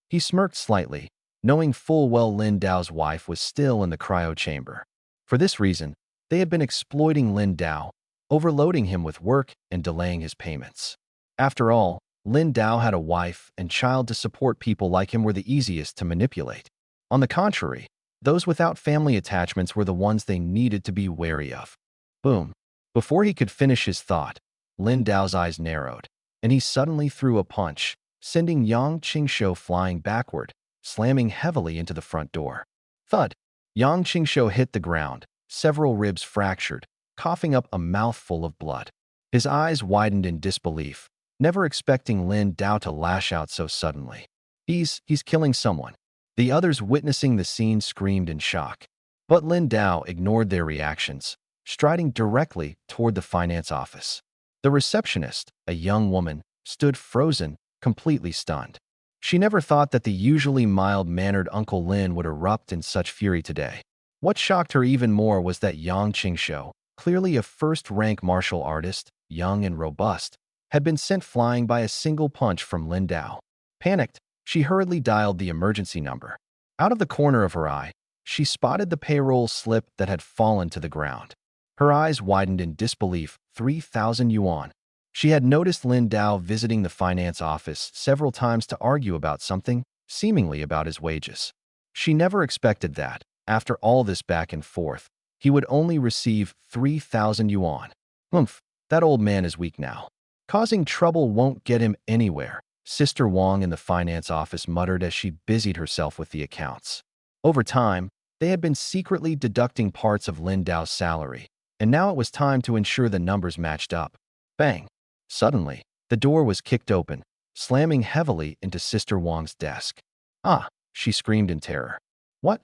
He smirked slightly, knowing full well Lin Dao's wife was still in the cryochamber. For this reason, they had been exploiting Lin Dao, overloading him with work and delaying his payments. After all, Lin Dao had a wife and child to support. People like him were the easiest to manipulate. On the contrary, those without family attachments were the ones they needed to be wary of. Boom. Before he could finish his thought, Lin Dao's eyes narrowed, and he suddenly threw a punch, sending Yang Qingshou flying backward, slamming heavily into the front door. Thud! Yang Qingshou hit the ground, several ribs fractured, coughing up a mouthful of blood. His eyes widened in disbelief, never expecting Lin Dao to lash out so suddenly. He's killing someone. The others witnessing the scene screamed in shock. But Lin Dao ignored their reactions, striding directly toward the finance office. The receptionist, a young woman, stood frozen, completely stunned. She never thought that the usually mild-mannered Uncle Lin would erupt in such fury today. What shocked her even more was that Yang Qingshou, clearly a first-rank martial artist, young and robust, had been sent flying by a single punch from Lin Dao. Panicked, she hurriedly dialed the emergency number. Out of the corner of her eye, she spotted the payroll slip that had fallen to the ground. Her eyes widened in disbelief. 3,000 yuan. She had noticed Lin Dao visiting the finance office several times to argue about something, seemingly about his wages. She never expected that, after all this back and forth, he would only receive 3,000 yuan. Humph, that old man is weak now. Causing trouble won't get him anywhere, Sister Wang in the finance office muttered as she busied herself with the accounts. Over time, they had been secretly deducting parts of Lin Dao's salary, and now it was time to ensure the numbers matched up. Bang! Suddenly, the door was kicked open, slamming heavily into Sister Wang's desk. Ah! She screamed in terror. What?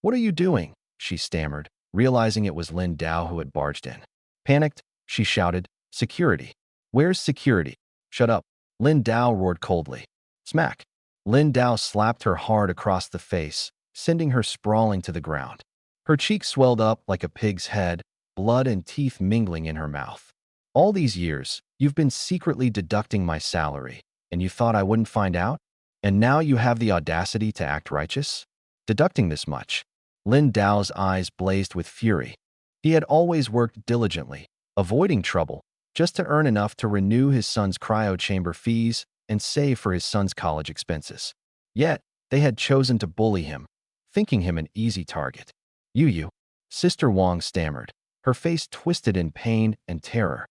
What are you doing? She stammered, realizing it was Lin Dao who had barged in. Panicked, she shouted, Security! Where's security? Shut up! Lin Dao roared coldly. Smack! Lin Dao slapped her hard across the face, sending her sprawling to the ground. Her cheek swelled up like a pig's head, blood and teeth mingling in her mouth. All these years, you've been secretly deducting my salary, and you thought I wouldn't find out? And now you have the audacity to act righteous? Deducting this much? Lin Dao's eyes blazed with fury. He had always worked diligently, avoiding trouble, just to earn enough to renew his son's cryo-chamber fees and save for his son's college expenses. Yet, they had chosen to bully him, thinking him an easy target. You, Sister Wang stammered, her face twisted in pain and terror.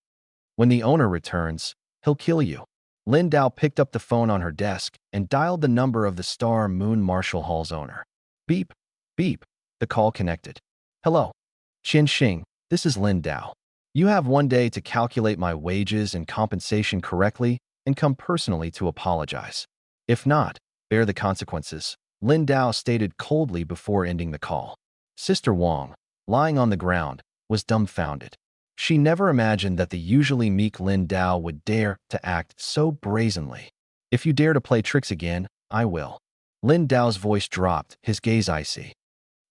When the owner returns, he'll kill you. Lin Dao picked up the phone on her desk and dialed the number of the Star Moon Marshall Hall's owner. Beep, beep, the call connected. Hello. Qian Xing, this is Lin Dao. You have one day to calculate my wages and compensation correctly and come personally to apologize. If not, bear the consequences, Lin Dao stated coldly before ending the call. Sister Wang, lying on the ground, was dumbfounded. She never imagined that the usually meek Lin Dao would dare to act so brazenly. If you dare to play tricks again, I will. Lin Dao's voice dropped, his gaze icy.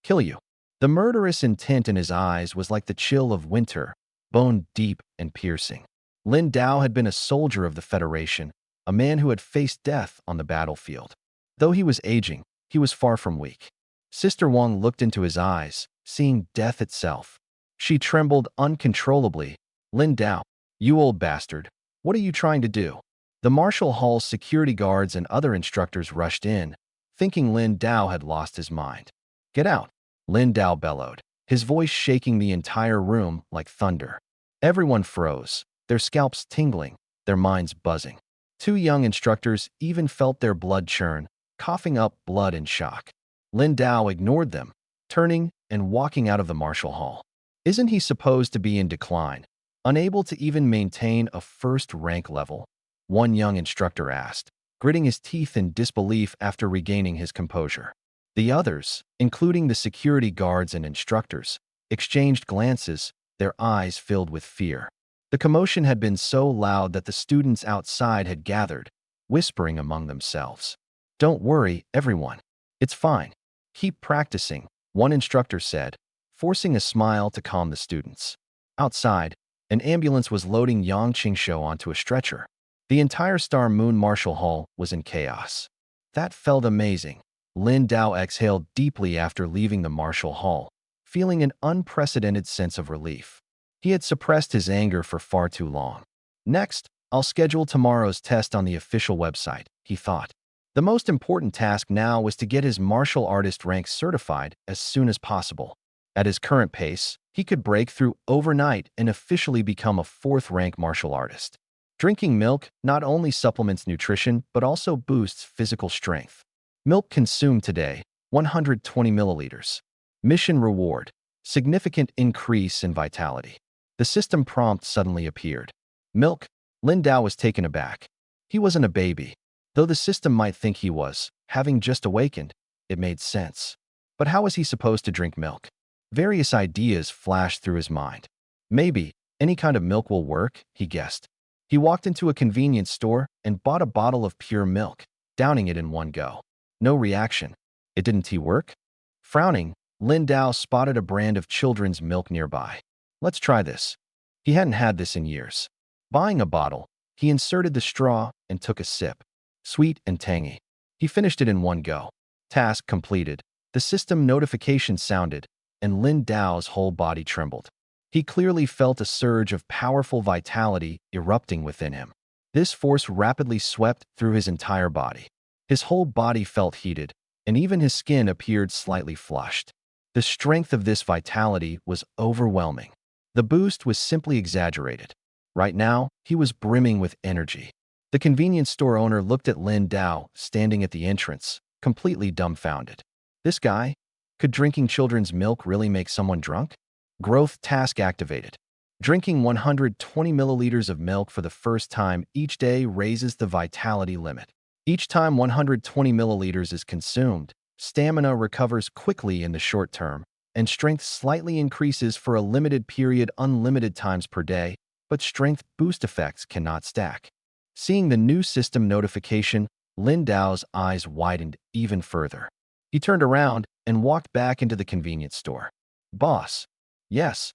Kill you. The murderous intent in his eyes was like the chill of winter, bone deep and piercing. Lin Dao had been a soldier of the Federation, a man who had faced death on the battlefield. Though he was aging, he was far from weak. Sister Wang looked into his eyes, seeing death itself. She trembled uncontrollably. Lin Dao, you old bastard, what are you trying to do? The Marshall Hall's security guards and other instructors rushed in, thinking Lin Dao had lost his mind. Get out, Lin Dao bellowed, his voice shaking the entire room like thunder. Everyone froze, their scalps tingling, their minds buzzing. Two young instructors even felt their blood churn, coughing up blood in shock. Lin Dao ignored them, turning and walking out of the Marshall Hall. Isn't he supposed to be in decline, unable to even maintain a first-rank level? One young instructor asked, gritting his teeth in disbelief after regaining his composure. The others, including the security guards and instructors, exchanged glances, their eyes filled with fear. The commotion had been so loud that the students outside had gathered, whispering among themselves. Don't worry, everyone. It's fine. Keep practicing, one instructor said, forcing a smile to calm the students. Outside, an ambulance was loading Yang Qingshou onto a stretcher. The entire Star Moon Marshall Hall was in chaos. That felt amazing. Lin Dao exhaled deeply after leaving the Marshall Hall, feeling an unprecedented sense of relief. He had suppressed his anger for far too long. Next, I'll schedule tomorrow's test on the official website, he thought. The most important task now was to get his martial artist rank certified as soon as possible. At his current pace, he could break through overnight and officially become a fourth-rank martial artist. Drinking milk not only supplements nutrition but also boosts physical strength. Milk consumed today, 120 milliliters. Mission reward, significant increase in vitality. The system prompt suddenly appeared. Milk? Lin Dao was taken aback. He wasn't a baby. Though the system might think he was, having just awakened, It made sense. But how was he supposed to drink milk? Various ideas flashed through his mind. Maybe any kind of milk will work, he guessed. He walked into a convenience store and bought a bottle of pure milk, downing it in one go. No reaction. It didn't tea work? Frowning, Lin Dao spotted a brand of children's milk nearby. Let's try this. He hadn't had this in years. Buying a bottle, he inserted the straw and took a sip. Sweet and tangy. He finished it in one go. Task completed. The system notification sounded, and Lin Dao's whole body trembled. He clearly felt a surge of powerful vitality erupting within him. This force rapidly swept through his entire body. His whole body felt heated, and even his skin appeared slightly flushed. The strength of this vitality was overwhelming. The boost was simply exaggerated. Right now, he was brimming with energy. The convenience store owner looked at Lin Dao standing at the entrance, completely dumbfounded. This guy? Could drinking children's milk really make someone drunk? Growth task activated. Drinking 120 milliliters of milk for the first time each day raises the vitality limit. Each time 120 milliliters is consumed, stamina recovers quickly in the short term, and strength slightly increases for a limited period unlimited times per day, but strength boost effects cannot stack. Seeing the new system notification, Lin Dao's eyes widened even further. He turned around and walked back into the convenience store. Boss. Yes.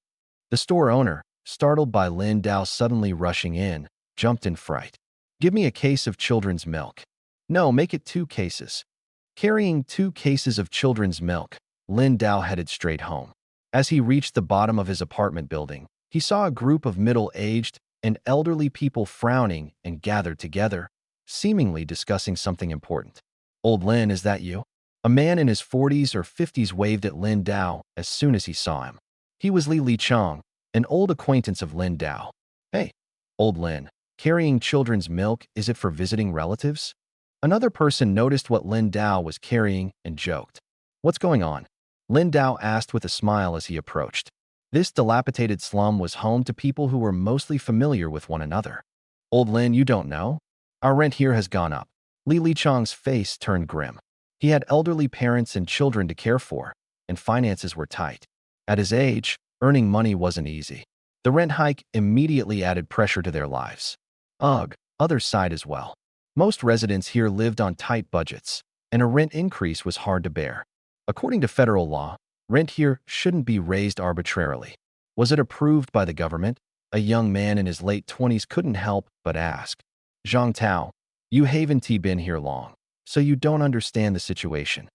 The store owner, startled by Lin Dao suddenly rushing in, jumped in fright. Give me a case of children's milk. No, make it 2 cases. Carrying 2 cases of children's milk, Lin Dao headed straight home. As he reached the bottom of his apartment building, he saw a group of middle-aged and elderly people frowning and gathered together, seemingly discussing something important. Old Lin, is that you? A man in his 40s or 50s waved at Lin Dao as soon as he saw him. He was Li Chong, an old acquaintance of Lin Dao. Hey, old Lin, carrying children's milk, is it for visiting relatives? Another person noticed what Lin Dao was carrying and joked. What's going on? Lin Dao asked with a smile as he approached. This dilapidated slum was home to people who were mostly familiar with one another. Old Lin, you don't know? Our rent here has gone up. Li Chong's face turned grim. He had elderly parents and children to care for, and finances were tight. At his age, earning money wasn't easy. The rent hike immediately added pressure to their lives. Ugh, others sighed as well. Most residents here lived on tight budgets, and a rent increase was hard to bear. According to federal law, rent here shouldn't be raised arbitrarily. Was it approved by the government? A young man in his late 20s couldn't help but ask. Zhang Tao, you haven't been here long, so you don't understand the situation.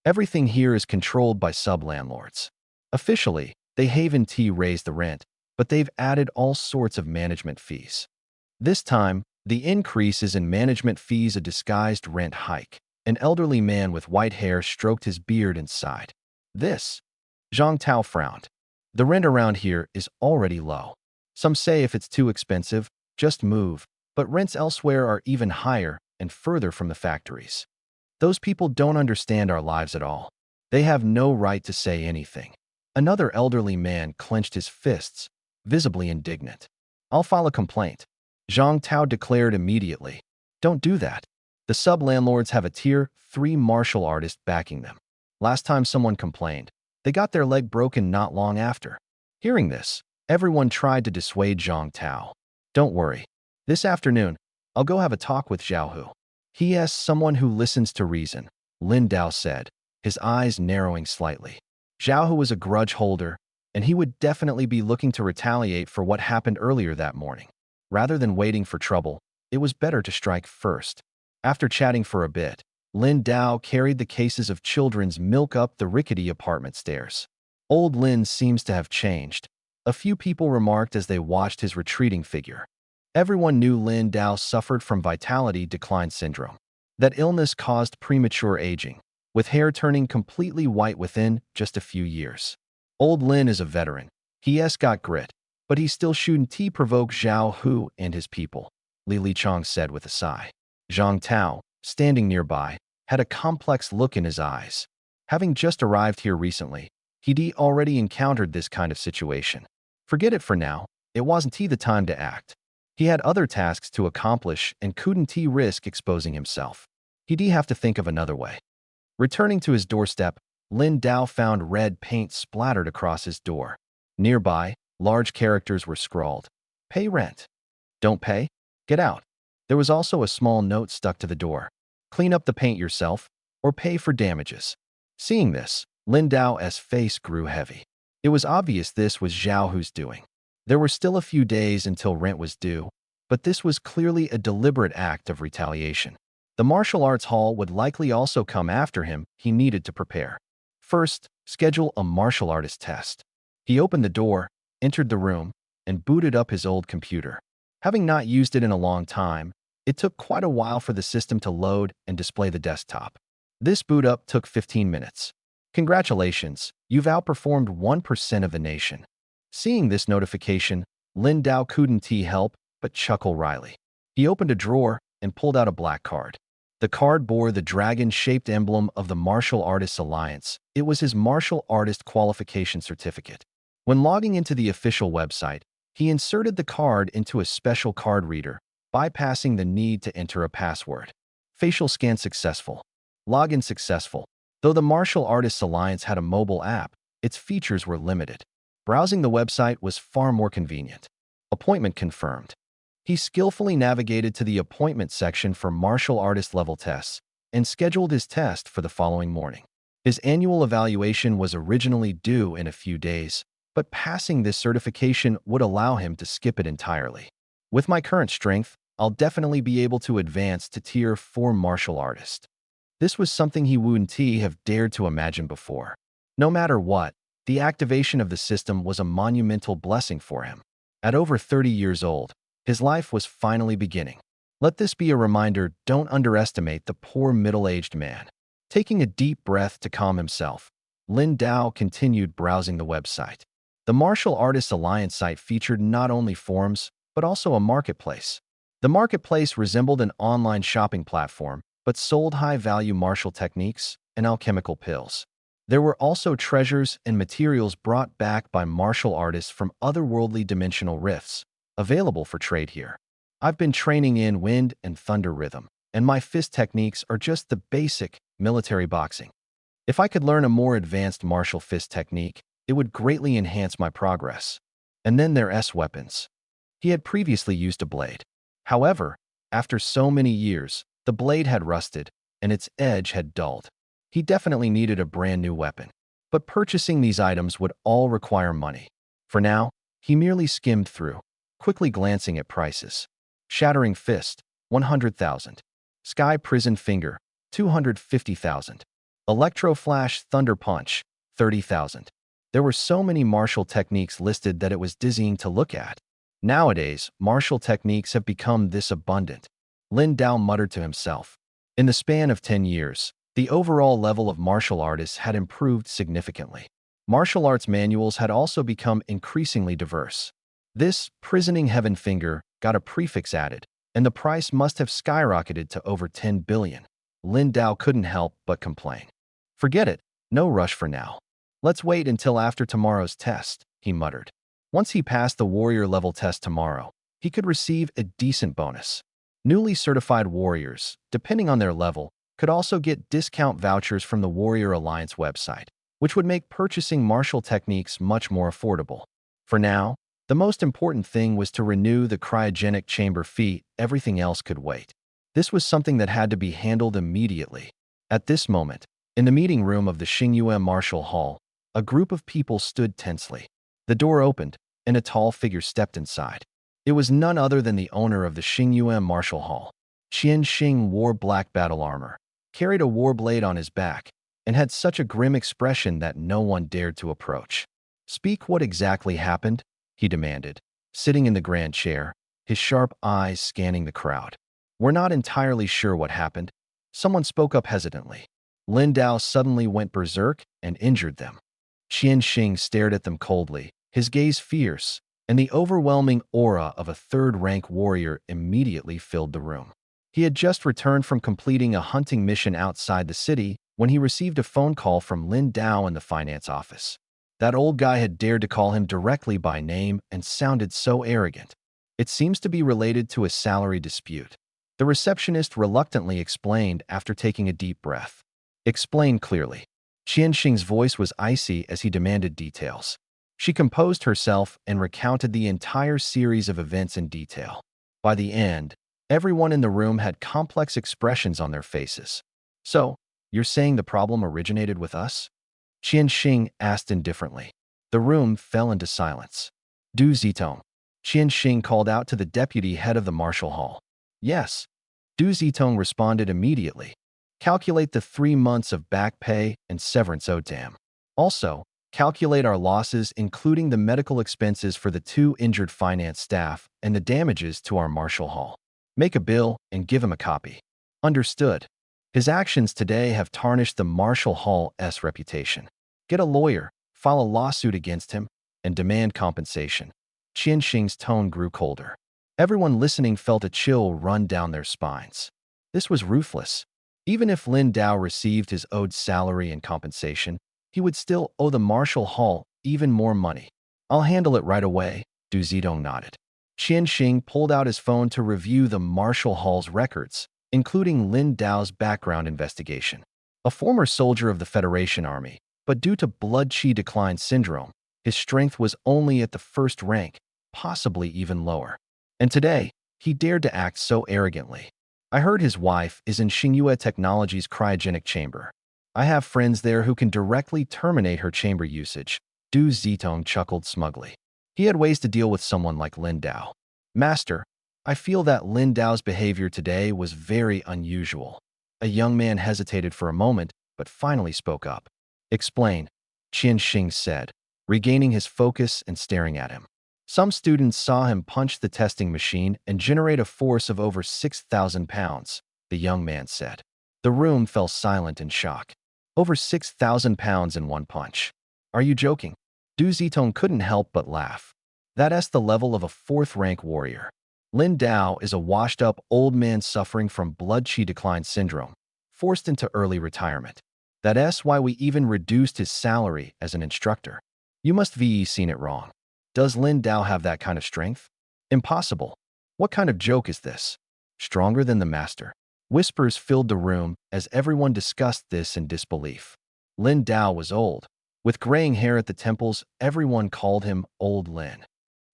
Everything here is controlled by sub-landlords. Officially, they haven't raised the rent, but they've added all sorts of management fees. This time, the increase is in management fees, a disguised rent hike. An elderly man with white hair stroked his beard and sighed. This? Zhang Tao frowned. The rent around here is already low. Some say if it's too expensive, just move, but rents elsewhere are even higher and further from the factories. Those people don't understand our lives at all. They have no right to say anything. Another elderly man clenched his fists, visibly indignant. I'll file a complaint. Zhang Tao declared immediately. Don't do that. The sub-landlords have a Tier 3 martial artist backing them. Last time someone complained, they got their leg broken not long after. Hearing this, everyone tried to dissuade Zhang Tao. Don't worry. This afternoon, I'll go have a talk with Xiaohu. He is someone who listens to reason, Lin Dao said, his eyes narrowing slightly. Xiaohu was a grudge holder, and he would definitely be looking to retaliate for what happened earlier that morning. Rather than waiting for trouble, it was better to strike first. After chatting for a bit, Lin Dao carried the cases of children's milk up the rickety apartment stairs. Old Lin seems to have changed, a few people remarked as they watched his retreating figure. Everyone knew Lin Dao suffered from vitality decline syndrome. That illness caused premature aging, with hair turning completely white within just a few years. Old Lin is a veteran. He has got grit, but he still shouldn't provoke Zhao Hu and his people, Li Chong said with a sigh. Zhang Tao, standing nearby, had a complex look in his eyes. Having just arrived here recently, he'd already encountered this kind of situation. Forget it for now, it wasn't the time to act. He had other tasks to accomplish and couldn't risk exposing himself. He'd have to think of another way. Returning to his doorstep, Lin Dao found red paint splattered across his door. Nearby, large characters were scrawled. Pay rent. Don't pay? Get out. There was also a small note stuck to the door. Clean up the paint yourself, or pay for damages. Seeing this, Lin Dao's face grew heavy. It was obvious this was Zhao Hu's doing. There were still a few days until rent was due, but this was clearly a deliberate act of retaliation. The martial arts hall would likely also come after him. He needed to prepare. First, schedule a martial artist test. He opened the door, entered the room, and booted up his old computer. Having not used it in a long time, it took quite a while for the system to load and display the desktop. This boot up took 15 minutes. Congratulations, you've outperformed 1% of the nation. Seeing this notification, Lin Dao couldn't help but chuckle wryly. He opened a drawer and pulled out a black card. The card bore the dragon-shaped emblem of the Martial Artists Alliance. It was his martial artist qualification certificate. When logging into the official website, he inserted the card into a special card reader, bypassing the need to enter a password. Facial scan successful. Login successful. Though the Martial Artists Alliance had a mobile app, its features were limited. Browsing the website was far more convenient. Appointment confirmed. He skillfully navigated to the appointment section for martial artist level tests and scheduled his test for the following morning. His annual evaluation was originally due in a few days, but passing this certification would allow him to skip it entirely. With my current strength, I'll definitely be able to advance to Tier 4 martial artist. This was something he wouldn't have dared to imagine before. No matter what, the activation of the system was a monumental blessing for him. At over 30 years old, his life was finally beginning. Let this be a reminder: don't underestimate the poor middle-aged man. Taking a deep breath to calm himself, Lin Dao continued browsing the website. The Martial Artists Alliance site featured not only forums, but also a marketplace. The marketplace resembled an online shopping platform, but sold high-value martial techniques and alchemical pills. There were also treasures and materials brought back by martial artists from otherworldly dimensional rifts, available for trade here. I've been training in wind and thunder rhythm, and my fist techniques are just the basic military boxing. If I could learn a more advanced martial fist technique, it would greatly enhance my progress. And then there's weapons. He had previously used a blade. However, after so many years, the blade had rusted, and its edge had dulled. He definitely needed a brand new weapon. But purchasing these items would all require money. For now, he merely skimmed through, quickly glancing at prices. Shattering Fist, 100,000. Sky Prison Finger, 250,000. Electro Flash Thunder Punch, 30,000. There were so many martial techniques listed that it was dizzying to look at. Nowadays, martial techniques have become this abundant. Lin Dao muttered to himself. In the span of 10 years, the overall level of martial artists had improved significantly. Martial arts manuals had also become increasingly diverse. This Prisoning Heaven Finger got a prefix added, and the price must have skyrocketed to over 10 billion. Lin Dao couldn't help but complain. Forget it, no rush for now. Let's wait until after tomorrow's test, he muttered. Once he passed the warrior level test tomorrow, he could receive a decent bonus. Newly certified warriors, depending on their level, could also get discount vouchers from the Warrior Alliance website, which would make purchasing martial techniques much more affordable. For now, the most important thing was to renew the cryogenic chamber fee. Everything else could wait. This was something that had to be handled immediately. At this moment, in the meeting room of the Xingyue Martial Hall, a group of people stood tensely. The door opened, and a tall figure stepped inside. It was none other than the owner of the Xingyue Martial Hall. Qian Xing wore black battle armor, carried a war blade on his back, and had such a grim expression that no one dared to approach. Speak, what exactly happened? He demanded, sitting in the grand chair, his sharp eyes scanning the crowd. We're not entirely sure what happened. Someone spoke up hesitantly. Lin Dao suddenly went berserk and injured them. Qian Xing stared at them coldly, his gaze fierce, and the overwhelming aura of a third-rank warrior immediately filled the room. He had just returned from completing a hunting mission outside the city when he received a phone call from Lin Dao in the finance office. That old guy had dared to call him directly by name and sounded so arrogant. It seems to be related to a salary dispute. The receptionist reluctantly explained after taking a deep breath. Explain clearly. Qianxing's voice was icy as he demanded details. She composed herself and recounted the entire series of events in detail. By the end, everyone in the room had complex expressions on their faces. So, you're saying the problem originated with us? Qianxing asked indifferently. The room fell into silence. Du Zitong. Qianxing called out to the deputy head of the martial hall. Yes. Du Zitong responded immediately. Calculate the 3 months of back pay and severance owed to him. Also, calculate our losses including the medical expenses for the 2 injured finance staff and the damages to our martial hall. Make a bill and give him a copy. Understood. His actions today have tarnished the martial hall's reputation. Get a lawyer, file a lawsuit against him, and demand compensation. Qianxing's tone grew colder. Everyone listening felt a chill run down their spines. This was ruthless. Even if Lin Dao received his owed salary and compensation, he would still owe the martial hall even more money. I'll handle it right away, Du Zitong nodded. Qianxing pulled out his phone to review the martial hall's records, including Lin Dao's background investigation. A former soldier of the Federation Army, but due to blood qi decline syndrome, his strength was only at the 1st rank, possibly even lower. And today, he dared to act so arrogantly. I heard his wife is in Xingyue Technology's cryogenic chamber. I have friends there who can directly terminate her chamber usage. Du Zitong chuckled smugly. He had ways to deal with someone like Lin Dao. Master, I feel that Lin Dao's behavior today was very unusual. A young man hesitated for a moment, but finally spoke up. Explain, Qianxing said, regaining his focus and staring at him. Some students saw him punch the testing machine and generate a force of over 6,000 pounds, the young man said. The room fell silent in shock. Over 6,000 pounds in one punch. Are you joking? Du Zitong couldn't help but laugh. That's the level of a 4th-rank warrior. Lin Dao is a washed-up old man suffering from blood qi decline syndrome, forced into early retirement. That's why we even reduced his salary as an instructor. You must have seen it wrong. Does Lin Dao have that kind of strength? Impossible. What kind of joke is this? Stronger than the master. Whispers filled the room as everyone discussed this in disbelief. Lin Dao was old. With graying hair at the temples, everyone called him Old Lin.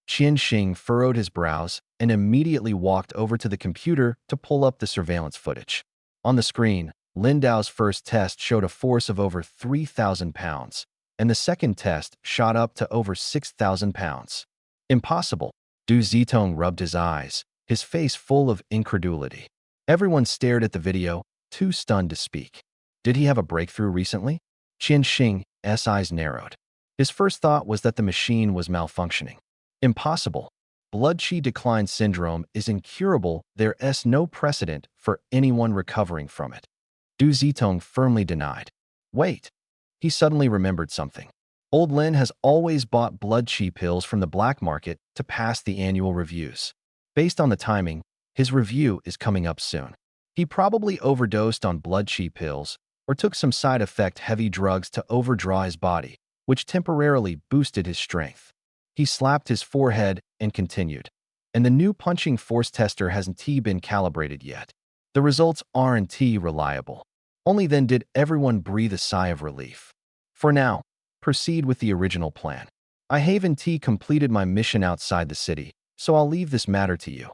Qianxing furrowed his brows and immediately walked over to the computer to pull up the surveillance footage. On the screen, Lin Dao's first test showed a force of over 3,000 pounds, and the second test shot up to over 6,000 pounds. Impossible. Du Zitong rubbed his eyes, his face full of incredulity. Everyone stared at the video, too stunned to speak. Did he have a breakthrough recently? Qianxing's eyes narrowed. His first thought was that the machine was malfunctioning. Impossible. Blood qi decline syndrome is incurable. There's no precedent for anyone recovering from it. Du Zitong firmly denied. Wait. He suddenly remembered something. Old Lin has always bought blood qi pills from the black market to pass the annual reviews. Based on the timing, his review is coming up soon. He probably overdosed on blood qi pills or took some side effect heavy drugs to overdraw his body, which temporarily boosted his strength. He slapped his forehead and continued. And the new punching force tester hasn't been calibrated yet. The results aren't reliable. Only then did everyone breathe a sigh of relief. For now, proceed with the original plan. I haven't completed my mission outside the city, so I'll leave this matter to you,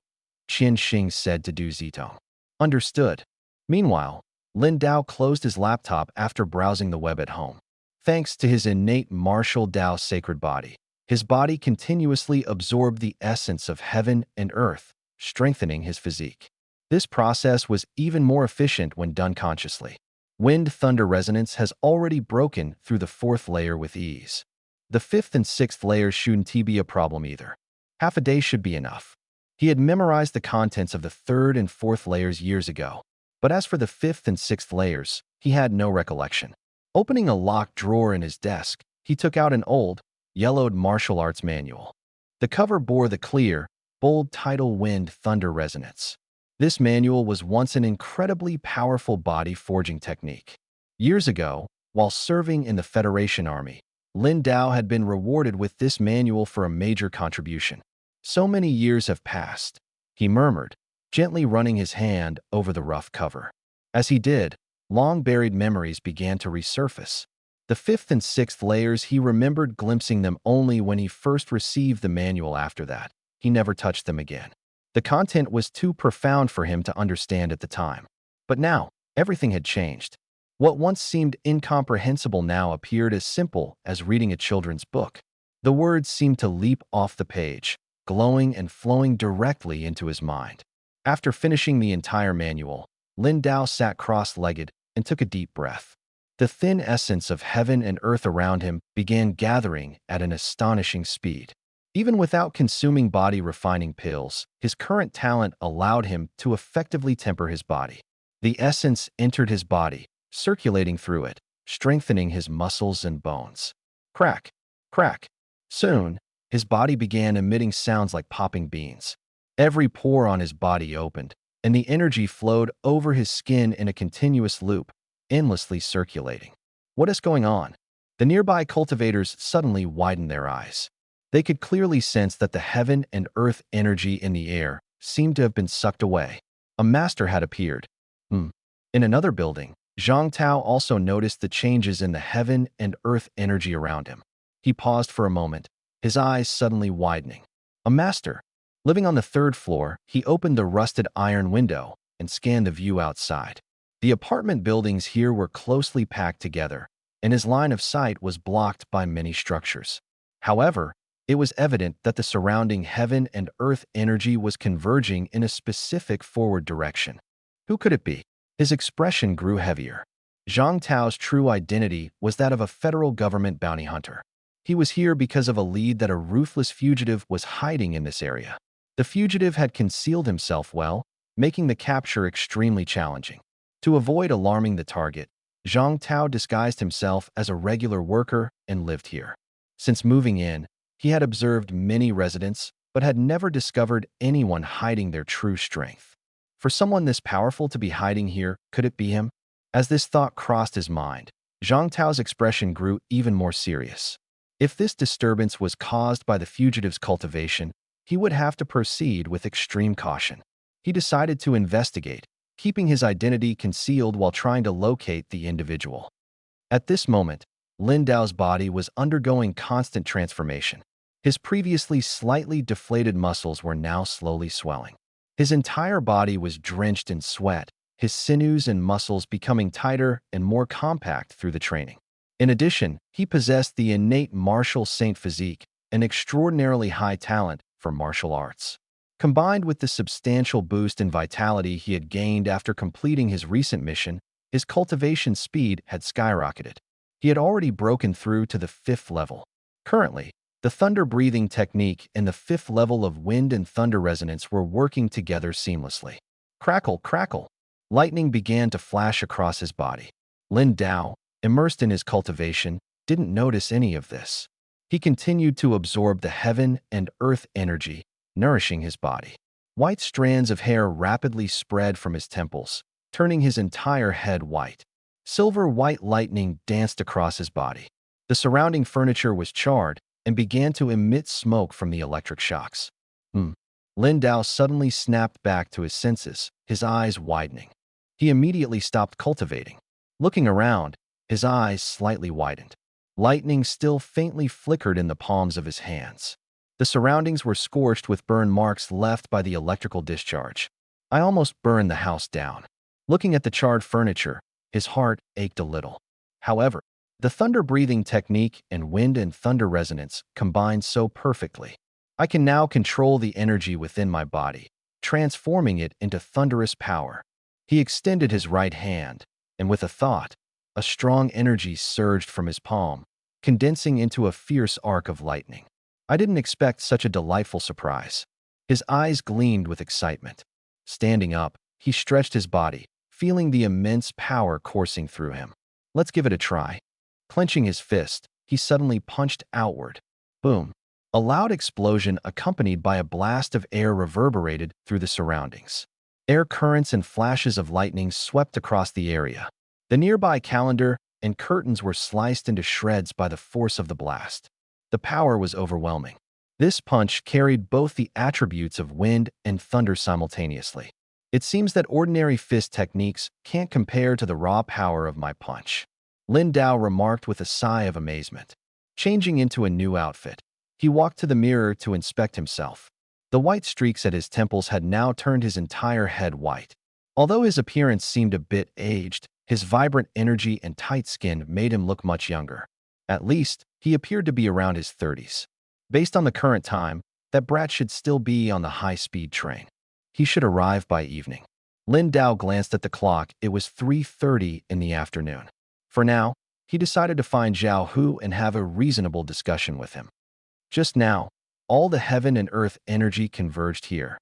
Qianxing said to Du Zitong. Understood. Meanwhile, Lin Dao closed his laptop after browsing the web at home. Thanks to his innate martial Dao sacred body, his body continuously absorbed the essence of heaven and earth, strengthening his physique. This process was even more efficient when done consciously. Wind-thunder resonance has already broken through the 4th layer with ease. The 5th and 6th layers shouldn't be a problem either. Half a day should be enough. He had memorized the contents of the 3rd and 4th layers years ago, but as for the 5th and 6th layers, he had no recollection. Opening a locked drawer in his desk, he took out an old, yellowed martial arts manual. The cover bore the clear, bold title Wind-Thunder Resonance. This manual was once an incredibly powerful body forging technique. Years ago, while serving in the Federation Army, Lin Dao had been rewarded with this manual for a major contribution. So many years have passed, he murmured, gently running his hand over the rough cover. As he did, long-buried memories began to resurface. The fifth and sixth layers, he remembered glimpsing them only when he first received the manual. After that, he never touched them again. The content was too profound for him to understand at the time. But now, everything had changed. What once seemed incomprehensible now appeared as simple as reading a children's book. The words seemed to leap off the page, glowing and flowing directly into his mind. After finishing the entire manual, Lin Dao sat cross-legged and took a deep breath. The thin essence of heaven and earth around him began gathering at an astonishing speed. Even without consuming body-refining pills, his current talent allowed him to effectively temper his body. The essence entered his body, circulating through it, strengthening his muscles and bones. Crack, crack. Soon, his body began emitting sounds like popping beans. Every pore on his body opened, and the energy flowed over his skin in a continuous loop, endlessly circulating. What is going on? The nearby cultivators suddenly widened their eyes. They could clearly sense that the heaven and earth energy in the air seemed to have been sucked away. A master had appeared. In another building, Zhang Tao also noticed the changes in the heaven and earth energy around him. He paused for a moment, his eyes suddenly widening. A master. Living on the third floor, he opened the rusted iron window and scanned the view outside. The apartment buildings here were closely packed together, and his line of sight was blocked by many structures. However, it was evident that the surrounding heaven and earth energy was converging in a specific forward direction. Who could it be? His expression grew heavier. Zhang Tao's true identity was that of a federal government bounty hunter. He was here because of a lead that a ruthless fugitive was hiding in this area. The fugitive had concealed himself well, making the capture extremely challenging. To avoid alarming the target, Zhang Tao disguised himself as a regular worker and lived here. Since moving in, he had observed many residents, but had never discovered anyone hiding their true strength. For someone this powerful to be hiding here, could it be him? As this thought crossed his mind, Zhang Tao's expression grew even more serious. If this disturbance was caused by the fugitive's cultivation, he would have to proceed with extreme caution. He decided to investigate, keeping his identity concealed while trying to locate the individual. At this moment, Lin Dao's body was undergoing constant transformation. His previously slightly deflated muscles were now slowly swelling. His entire body was drenched in sweat, his sinews and muscles becoming tighter and more compact through the training. In addition, he possessed the innate martial saint physique, an extraordinarily high talent for martial arts. Combined with the substantial boost in vitality he had gained after completing his recent mission, his cultivation speed had skyrocketed. He had already broken through to the 5th level. Currently, the thunder-breathing technique and the 5th level of wind and thunder resonance were working together seamlessly. Crackle, crackle. Lightning began to flash across his body. Lin Dao, immersed in his cultivation, didn't notice any of this. He continued to absorb the heaven and earth energy, nourishing his body. White strands of hair rapidly spread from his temples, turning his entire head white. Silver-white lightning danced across his body. The surrounding furniture was charred and began to emit smoke from the electric shocks. Lin Dao suddenly snapped back to his senses, his eyes widening. He immediately stopped cultivating. Looking around, his eyes slightly widened. Lightning still faintly flickered in the palms of his hands. The surroundings were scorched with burn marks left by the electrical discharge. I almost burned the house down. Looking at the charred furniture, his heart ached a little. However, the thunder-breathing technique and wind and thunder resonance combined so perfectly. I can now control the energy within my body, transforming it into thunderous power. He extended his right hand, and with a thought, a strong energy surged from his palm, condensing into a fierce arc of lightning. I didn't expect such a delightful surprise. His eyes gleamed with excitement. Standing up, he stretched his body, feeling the immense power coursing through him. Let's give it a try. Clenching his fist, he suddenly punched outward. Boom! A loud explosion accompanied by a blast of air reverberated through the surroundings. Air currents and flashes of lightning swept across the area. The nearby calendar and curtains were sliced into shreds by the force of the blast. The power was overwhelming. This punch carried both the attributes of wind and thunder simultaneously. It seems that ordinary fist techniques can't compare to the raw power of my punch. Lin Dao remarked with a sigh of amazement. Changing into a new outfit, he walked to the mirror to inspect himself. The white streaks at his temples had now turned his entire head white. Although his appearance seemed a bit aged, his vibrant energy and tight skin made him look much younger. At least, he appeared to be around his 30s. Based on the current time, that brat should still be on the high-speed train. He should arrive by evening. Lin Dao glanced at the clock. It was 3:30 in the afternoon. For now, he decided to find Zhao Hu and have a reasonable discussion with him. Just now, all the heaven and earth energy converged here.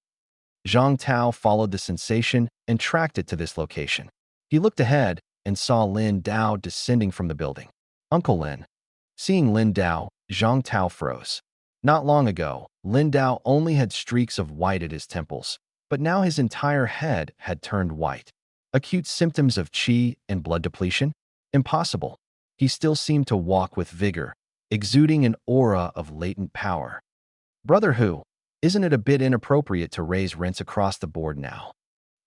Zhang Tao followed the sensation and tracked it to this location. He looked ahead and saw Lin Dao descending from the building. Uncle Lin. Seeing Lin Dao, Zhang Tao froze. Not long ago, Lin Dao only had streaks of white at his temples, but now his entire head had turned white. Acute symptoms of qi and blood depletion? Impossible. He still seemed to walk with vigor, exuding an aura of latent power. Brother Hu, isn't it a bit inappropriate to raise rents across the board now?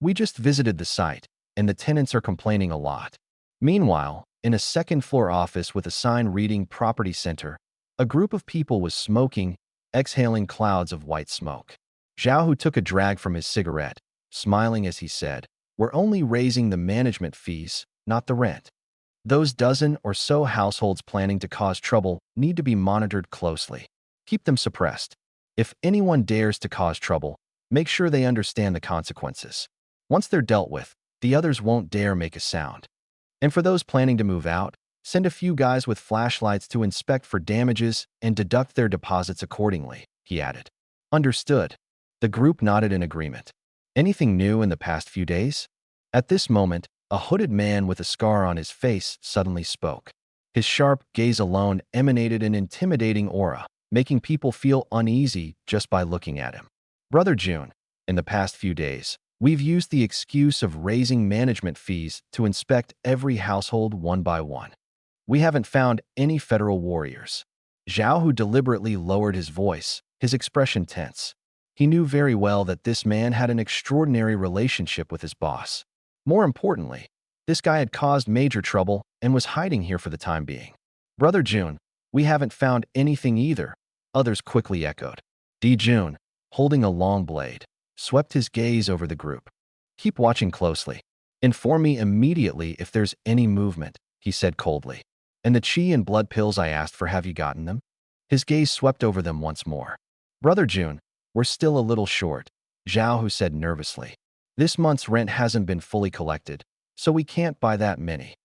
We just visited the site, and the tenants are complaining a lot. Meanwhile, in a second-floor office with a sign reading Property Center, a group of people was smoking, exhaling clouds of white smoke. Zhao Hu took a drag from his cigarette, smiling as he said, "We're only raising the management fees, not the rent. Those dozen or so households planning to cause trouble need to be monitored closely. Keep them suppressed. If anyone dares to cause trouble, make sure they understand the consequences. Once they're dealt with, the others won't dare make a sound. And for those planning to move out, send a few guys with flashlights to inspect for damages and deduct their deposits accordingly," he added. Understood. The group nodded in agreement. Anything new in the past few days? At this moment, a hooded man with a scar on his face suddenly spoke. His sharp gaze alone emanated an intimidating aura, making people feel uneasy just by looking at him. Brother June, in the past few days, we've used the excuse of raising management fees to inspect every household one by one. We haven't found any federal warriors. Zhao Hu deliberately lowered his voice, his expression tense. He knew very well that this man had an extraordinary relationship with his boss. More importantly, this guy had caused major trouble and was hiding here for the time being. Brother June, we haven't found anything either, others quickly echoed. D. June, holding a long blade, swept his gaze over the group. Keep watching closely. Inform me immediately if there's any movement, he said coldly. And the qi and blood pills I asked for, have you gotten them? His gaze swept over them once more. Brother June, we're still a little short, Zhao Hu said nervously. This month's rent hasn't been fully collected, so we can't buy that many.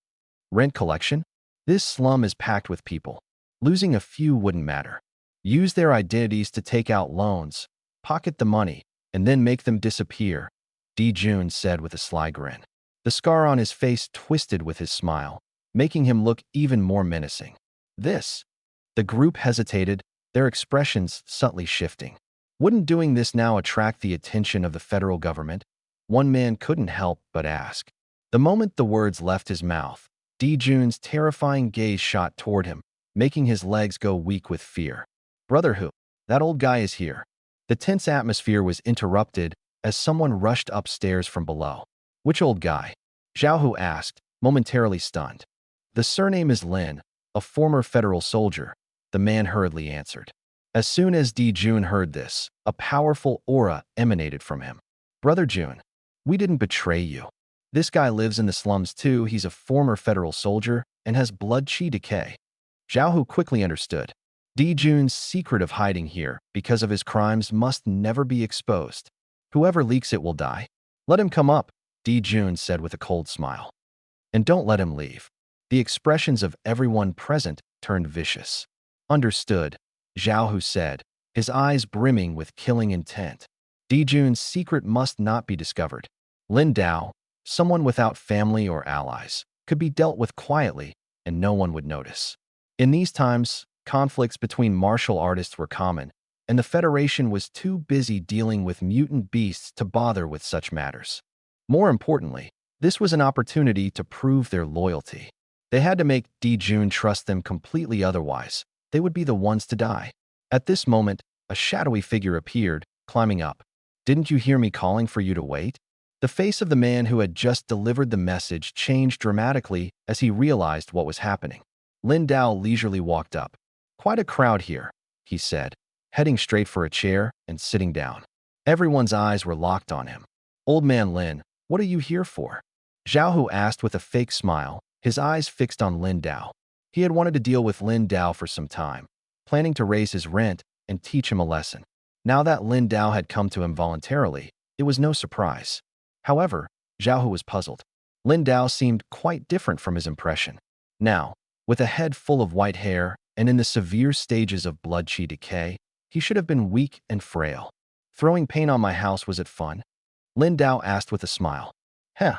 Rent collection? This slum is packed with people. Losing a few wouldn't matter. Use their identities to take out loans, pocket the money, and then make them disappear, D. June said with a sly grin. The scar on his face twisted with his smile, making him look even more menacing. This? The group hesitated, their expressions subtly shifting. Wouldn't doing this now attract the attention of the federal government? One man couldn't help but ask. The moment the words left his mouth, D. June's terrifying gaze shot toward him, making his legs go weak with fear. Brother Hu, that old guy is here. The tense atmosphere was interrupted as someone rushed upstairs from below. Which old guy? Zhao Hu asked, momentarily stunned. The surname is Lin, a former federal soldier, the man hurriedly answered. As soon as D. June heard this, a powerful aura emanated from him. Brother June, we didn't betray you. This guy lives in the slums too. He's a former federal soldier and has blood qi decay. Zhao Hu quickly understood. D. June's secret of hiding here because of his crimes must never be exposed. Whoever leaks it will die. Let him come up, D. June said with a cold smile. And don't let him leave. The expressions of everyone present turned vicious. Understood, Zhao Hu said, his eyes brimming with killing intent. D. June's secret must not be discovered. Lin Dao, someone without family or allies, could be dealt with quietly and no one would notice. In these times, conflicts between martial artists were common, and the Federation was too busy dealing with mutant beasts to bother with such matters. More importantly, this was an opportunity to prove their loyalty. They had to make D. June trust them completely, otherwise they would be the ones to die. At this moment, a shadowy figure appeared, climbing up. Didn't you hear me calling for you to wait? The face of the man who had just delivered the message changed dramatically as he realized what was happening. Lin Dao leisurely walked up. "Quite a crowd here," he said, heading straight for a chair and sitting down. Everyone's eyes were locked on him. "Old man Lin, what are you here for?" Zhao Hu asked with a fake smile, his eyes fixed on Lin Dao. He had wanted to deal with Lin Dao for some time, planning to raise his rent and teach him a lesson. Now that Lin Dao had come to him voluntarily, it was no surprise. However, Zhao Hu was puzzled. Lin Dao seemed quite different from his impression. Now, with a head full of white hair and in the severe stages of blood qi decay, he should have been weak and frail. "Throwing paint on my house, was it fun?" Lin Dao asked with a smile. "Heh."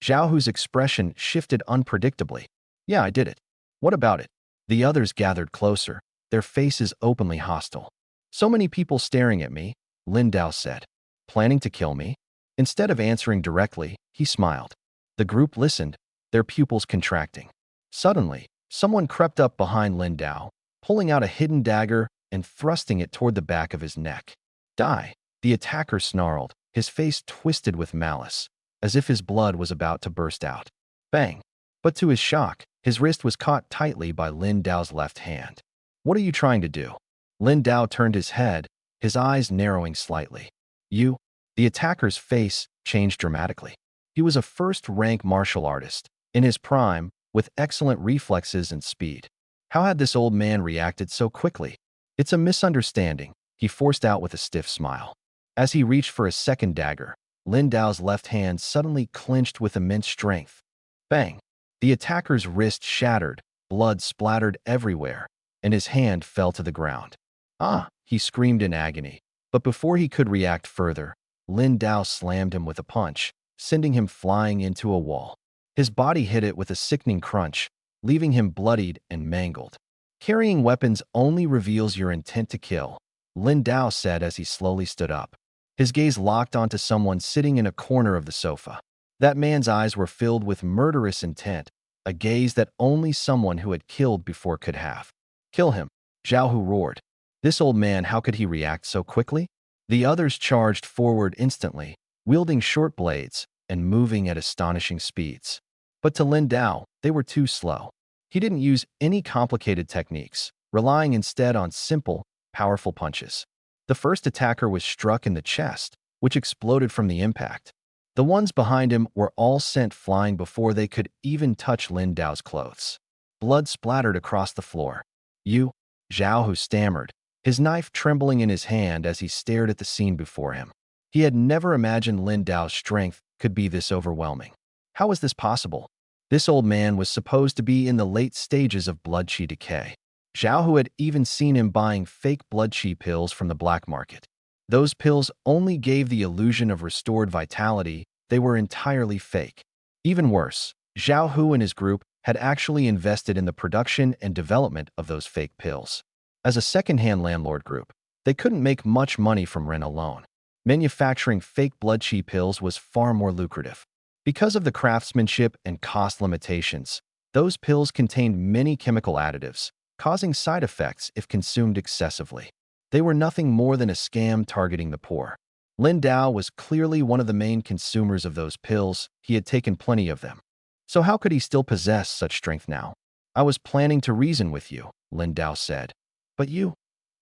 Zhao Hu's expression shifted unpredictably. "Yeah, I did it." "What about it?" The others gathered closer, their faces openly hostile. "So many people staring at me," Lin Dao said. "Planning to kill me?" Instead of answering directly, he smiled. The group listened, their pupils contracting. Suddenly, someone crept up behind Lin Dao, pulling out a hidden dagger and thrusting it toward the back of his neck. "Die!" The attacker snarled, his face twisted with malice, as if his blood was about to burst out. Bang! But to his shock, his wrist was caught tightly by Lin Dao's left hand. "What are you trying to do?" Lin Dao turned his head, his eyes narrowing slightly. "You?" The attacker's face changed dramatically. He was a first-rank martial artist, in his prime, with excellent reflexes and speed. How had this old man reacted so quickly? "It's a misunderstanding," he forced out with a stiff smile. As he reached for a second dagger, Lin Dao's left hand suddenly clenched with immense strength. Bang! The attacker's wrist shattered, blood splattered everywhere, and his hand fell to the ground. "Ah!" he screamed in agony. But before he could react further, Lin Dao slammed him with a punch, sending him flying into a wall. His body hit it with a sickening crunch, leaving him bloodied and mangled. "Carrying weapons only reveals your intent to kill," Lin Dao said as he slowly stood up. His gaze locked onto someone sitting in a corner of the sofa. That man's eyes were filled with murderous intent, a gaze that only someone who had killed before could have. "Kill him!" Zhao Hu roared. This old man, how could he react so quickly? The others charged forward instantly, wielding short blades and moving at astonishing speeds. But to Lin Dao, they were too slow. He didn't use any complicated techniques, relying instead on simple, powerful punches. The first attacker was struck in the chest, which exploded from the impact. The ones behind him were all sent flying before they could even touch Lin Dao's clothes. Blood splattered across the floor. "You?" Zhao Hu stammered, his knife trembling in his hand as he stared at the scene before him. He had never imagined Lin Dao's strength could be this overwhelming. How was this possible? This old man was supposed to be in the late stages of blood qi decay. Zhao Hu had even seen him buying fake blood qi pills from the black market. Those pills only gave the illusion of restored vitality, they were entirely fake. Even worse, Zhao Hu and his group had actually invested in the production and development of those fake pills. As a second-hand landlord group, they couldn't make much money from rent alone. Manufacturing fake blood qi pills was far more lucrative. Because of the craftsmanship and cost limitations, those pills contained many chemical additives, causing side effects if consumed excessively. They were nothing more than a scam targeting the poor. Lin Dao was clearly one of the main consumers of those pills. He had taken plenty of them. So how could he still possess such strength now? "I was planning to reason with you," Lin Dao said. "But you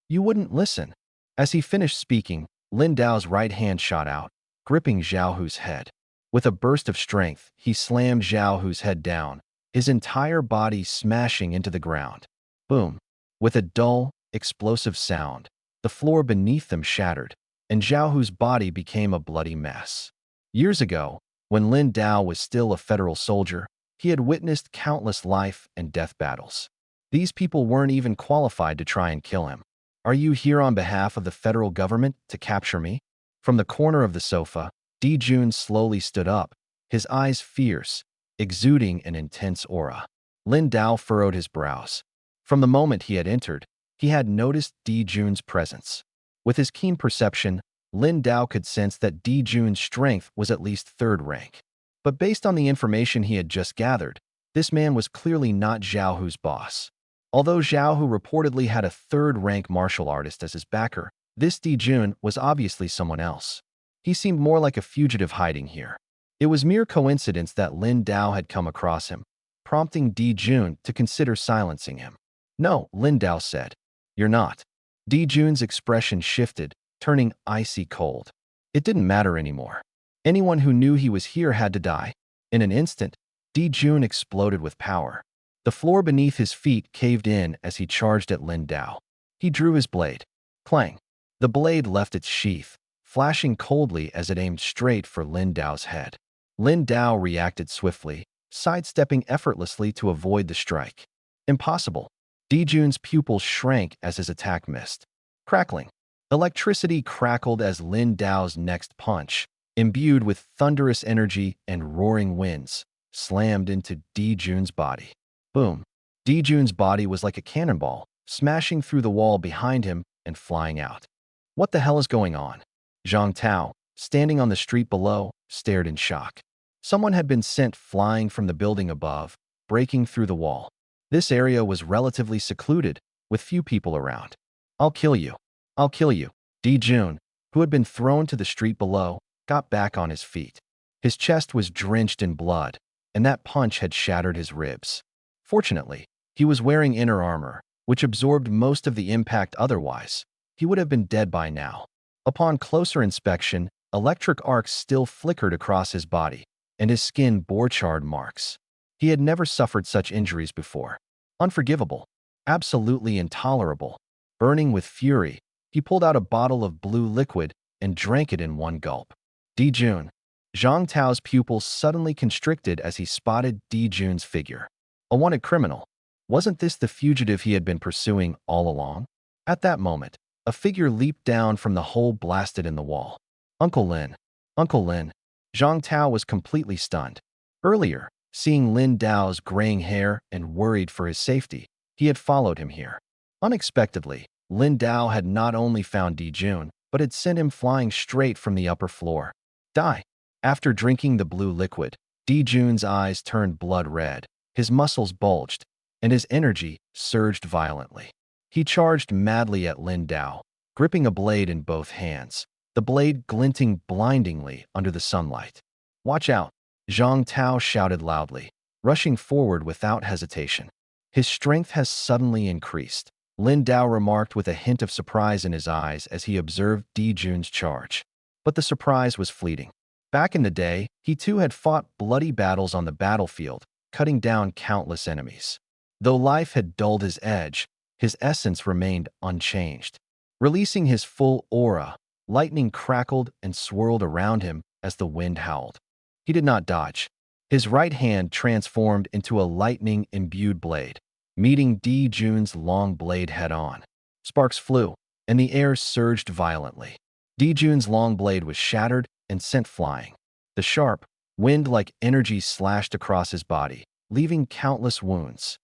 wouldn't listen." As he finished speaking, Lin Dao's right hand shot out, gripping Zhao Hu's head. With a burst of strength, he slammed Zhao Hu's head down, his entire body smashing into the ground. Boom! With a dull, explosive sound, the floor beneath them shattered, and Zhao Hu's body became a bloody mess. Years ago, when Lin Dao was still a federal soldier, he had witnessed countless life and death battles. These people weren't even qualified to try and kill him. "Are you here on behalf of the federal government to capture me?" From the corner of the sofa, Di Jun slowly stood up, his eyes fierce, exuding an intense aura. Lin Dao furrowed his brows. From the moment he had entered, he had noticed Di Jun's presence. With his keen perception, Lin Dao could sense that Di Jun's strength was at least third rank. But based on the information he had just gathered, this man was clearly not Zhao Hu's boss. Although Zhao Hu reportedly had a third-rank martial artist as his backer, this Di Jun was obviously someone else. He seemed more like a fugitive hiding here. It was mere coincidence that Lin Dao had come across him, prompting Di Jun to consider silencing him. "No," Lin Dao said. "You're not." Di Jun's expression shifted, turning icy cold. It didn't matter anymore. Anyone who knew he was here had to die. In an instant, Di Jun exploded with power. The floor beneath his feet caved in as he charged at Lin Dao. He drew his blade. Clang! The blade left its sheath, flashing coldly as it aimed straight for Lin Dao's head. Lin Dao reacted swiftly, sidestepping effortlessly to avoid the strike. Impossible. Di Jun's pupils shrank as his attack missed. Crackling. Electricity crackled as Lin Dao's next punch, imbued with thunderous energy and roaring winds, slammed into Di Jun's body. Boom. Di Jun's body was like a cannonball, smashing through the wall behind him and flying out. What the hell is going on? Zhang Tao, standing on the street below, stared in shock. Someone had been sent flying from the building above, breaking through the wall. This area was relatively secluded, with few people around. "I'll kill you. I'll kill you." Di Jun, who had been thrown to the street below, got back on his feet. His chest was drenched in blood, and that punch had shattered his ribs. Fortunately, he was wearing inner armor, which absorbed most of the impact. Otherwise, he would have been dead by now. Upon closer inspection, electric arcs still flickered across his body, and his skin bore charred marks. He had never suffered such injuries before. Unforgivable. Absolutely intolerable. Burning with fury, he pulled out a bottle of blue liquid and drank it in one gulp. Di Jun. Zhang Tao's pupils suddenly constricted as he spotted Di Jun's figure. A wanted criminal. Wasn't this the fugitive he had been pursuing all along? At that moment, a figure leaped down from the hole blasted in the wall. Uncle Lin. Uncle Lin. Zhang Tao was completely stunned. Earlier, seeing Lin Dao's graying hair and worried for his safety, he had followed him here. Unexpectedly, Lin Dao had not only found Di Jun, but had sent him flying straight from the upper floor. Die. After drinking the blue liquid, Di Jun's eyes turned blood red, his muscles bulged, and his energy surged violently. He charged madly at Lin Dao, gripping a blade in both hands, the blade glinting blindingly under the sunlight. "Watch out!" Zhang Tao shouted loudly, rushing forward without hesitation. "His strength has suddenly increased," Lin Dao remarked with a hint of surprise in his eyes as he observed Di Jun's charge. But the surprise was fleeting. Back in the day, he too had fought bloody battles on the battlefield, cutting down countless enemies. Though life had dulled his edge, his essence remained unchanged. Releasing his full aura, lightning crackled and swirled around him as the wind howled. He did not dodge. His right hand transformed into a lightning-imbued blade, meeting Di Jun's long blade head-on. Sparks flew, and the air surged violently. Di Jun's long blade was shattered and sent flying. The sharp, wind-like energy slashed across his body, leaving countless wounds.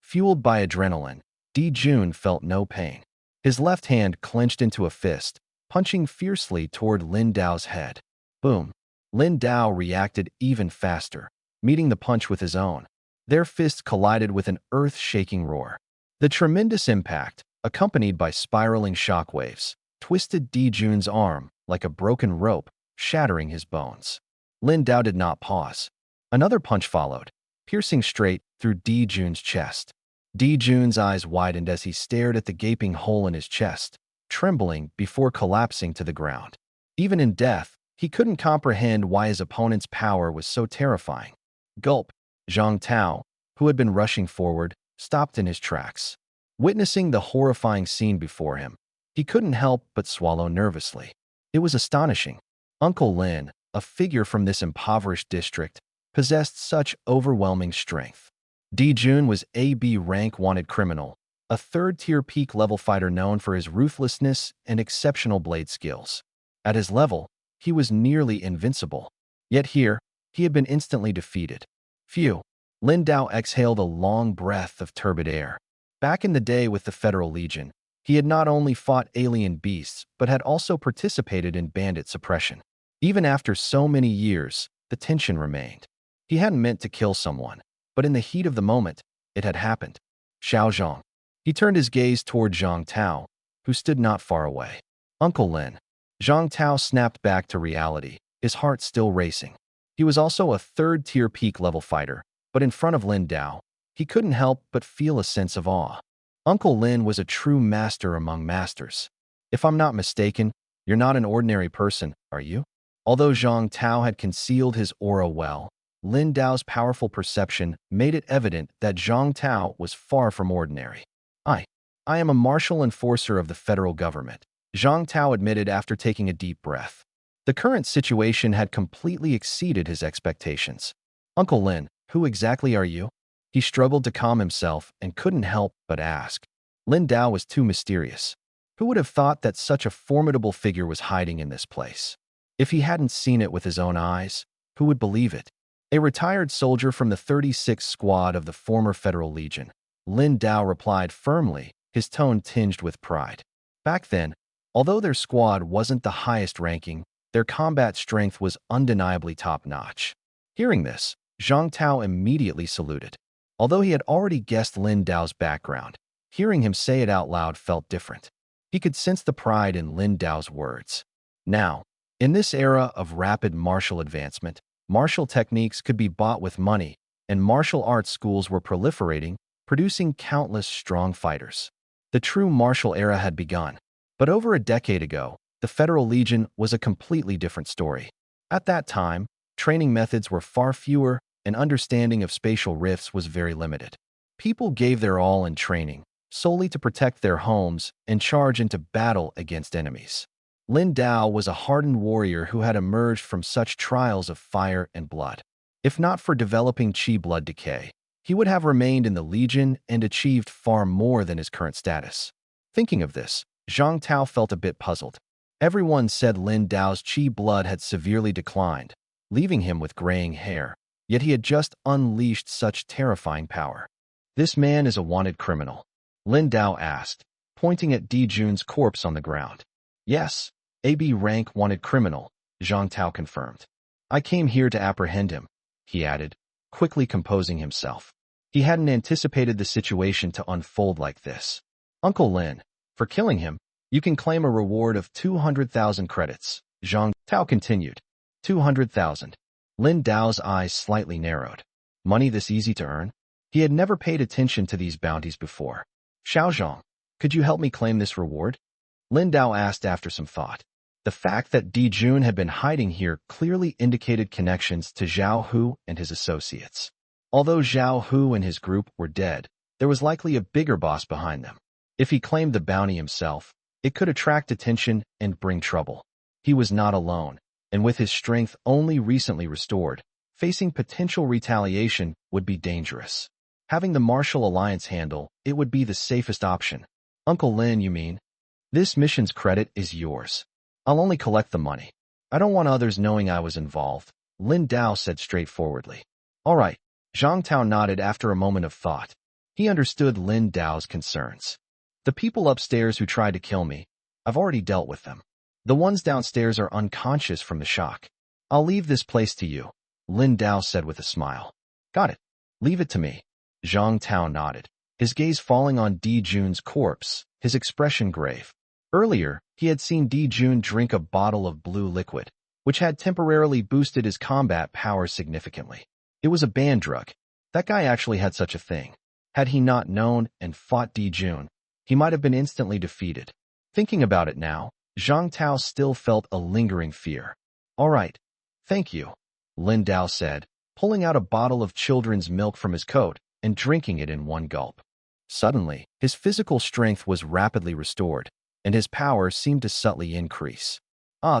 Fueled by adrenaline, Di Jun felt no pain. His left hand clenched into a fist, punching fiercely toward Lin Dao's head. Boom. Lin Dao reacted even faster, meeting the punch with his own. Their fists collided with an earth-shaking roar. The tremendous impact, accompanied by spiraling shockwaves, twisted Di Jun's arm like a broken rope, shattering his bones. Lin Dao did not pause. Another punch followed, piercing straight through Di Jun's chest. Di Jun's eyes widened as he stared at the gaping hole in his chest, trembling before collapsing to the ground. Even in death, he couldn't comprehend why his opponent's power was so terrifying. Gulp. Zhang Tao, who had been rushing forward, stopped in his tracks. Witnessing the horrifying scene before him, he couldn't help but swallow nervously. It was astonishing. Uncle Lin, a figure from this impoverished district, possessed such overwhelming strength. Di Jun was a B-rank wanted criminal, a third-tier peak-level fighter known for his ruthlessness and exceptional blade skills. At his level, he was nearly invincible. Yet here, he had been instantly defeated. Phew. Lin Dao exhaled a long breath of turbid air. Back in the day with the Federal Legion, he had not only fought alien beasts, but had also participated in bandit suppression. Even after so many years, the tension remained. He hadn't meant to kill someone, but in the heat of the moment, it had happened. Xiao Zhang. He turned his gaze toward Zhang Tao, who stood not far away. Uncle Lin. Zhang Tao snapped back to reality, his heart still racing. He was also a third-tier peak-level fighter, but in front of Lin Dao, he couldn't help but feel a sense of awe. Uncle Lin was a true master among masters. If I'm not mistaken, you're not an ordinary person, are you? Although Zhang Tao had concealed his aura well, Lin Dao's powerful perception made it evident that Zhang Tao was far from ordinary. I, I am a martial enforcer of the federal government, Zhang Tao admitted after taking a deep breath. The current situation had completely exceeded his expectations. Uncle Lin, who exactly are you? He struggled to calm himself and couldn't help but ask. Lin Dao was too mysterious. Who would have thought that such a formidable figure was hiding in this place? If he hadn't seen it with his own eyes, who would believe it? A retired soldier from the 36th Squad of the former Federal Legion, Lin Dao replied firmly, his tone tinged with pride. Back then, although their squad wasn't the highest ranking, their combat strength was undeniably top-notch. Hearing this, Zhang Tao immediately saluted. Although he had already guessed Lin Dao's background, hearing him say it out loud felt different. He could sense the pride in Lin Dao's words. Now, in this era of rapid martial advancement, martial techniques could be bought with money, and martial arts schools were proliferating, producing countless strong fighters. The true martial era had begun. But over a decade ago, the Federal Legion was a completely different story. At that time, training methods were far fewer, and understanding of spatial rifts was very limited. People gave their all in training, solely to protect their homes and charge into battle against enemies. Lin Dao was a hardened warrior who had emerged from such trials of fire and blood. If not for developing Qi blood decay, he would have remained in the Legion and achieved far more than his current status. Thinking of this, Zhang Tao felt a bit puzzled. Everyone said Lin Dao's Qi blood had severely declined, leaving him with graying hair, yet he had just unleashed such terrifying power. This man is a wanted criminal, Lin Dao asked, pointing at Di Jun's corpse on the ground. Yes, AB rank wanted criminal, Zhang Tao confirmed. I came here to apprehend him, he added, quickly composing himself. He hadn't anticipated the situation to unfold like this. Uncle Lin, for killing him, you can claim a reward of 200,000 credits, Zhang Tao continued. 200,000. Lin Dao's eyes slightly narrowed. Money this easy to earn? He had never paid attention to these bounties before. Xiaozhong, could you help me claim this reward? Lin Dao asked after some thought. The fact that Di Jun had been hiding here clearly indicated connections to Zhao Hu and his associates. Although Zhao Hu and his group were dead, there was likely a bigger boss behind them. If he claimed the bounty himself, it could attract attention and bring trouble. He was not alone, and with his strength only recently restored, facing potential retaliation would be dangerous. Having the Martial Alliance handle it would be the safest option. Uncle Lin, you mean? This mission's credit is yours. I'll only collect the money. I don't want others knowing I was involved, Lin Dao said straightforwardly. All right, Zhang Tao nodded after a moment of thought. He understood Lin Dao's concerns. The people upstairs who tried to kill me, I've already dealt with them. The ones downstairs are unconscious from the shock. I'll leave this place to you, Lin Dao said with a smile. Got it. Leave it to me. Zhang Tao nodded, his gaze falling on Di Jun's corpse, his expression grave. Earlier, he had seen Di Jun drink a bottle of blue liquid, which had temporarily boosted his combat powers significantly. It was a banned drug. That guy actually had such a thing. Had he not known and fought Di Jun, he might have been instantly defeated. Thinking about it now, Zhang Tao still felt a lingering fear. All right, thank you, Lin Dao said, pulling out a bottle of children's milk from his coat and drinking it in one gulp. Suddenly, his physical strength was rapidly restored, and his power seemed to subtly increase.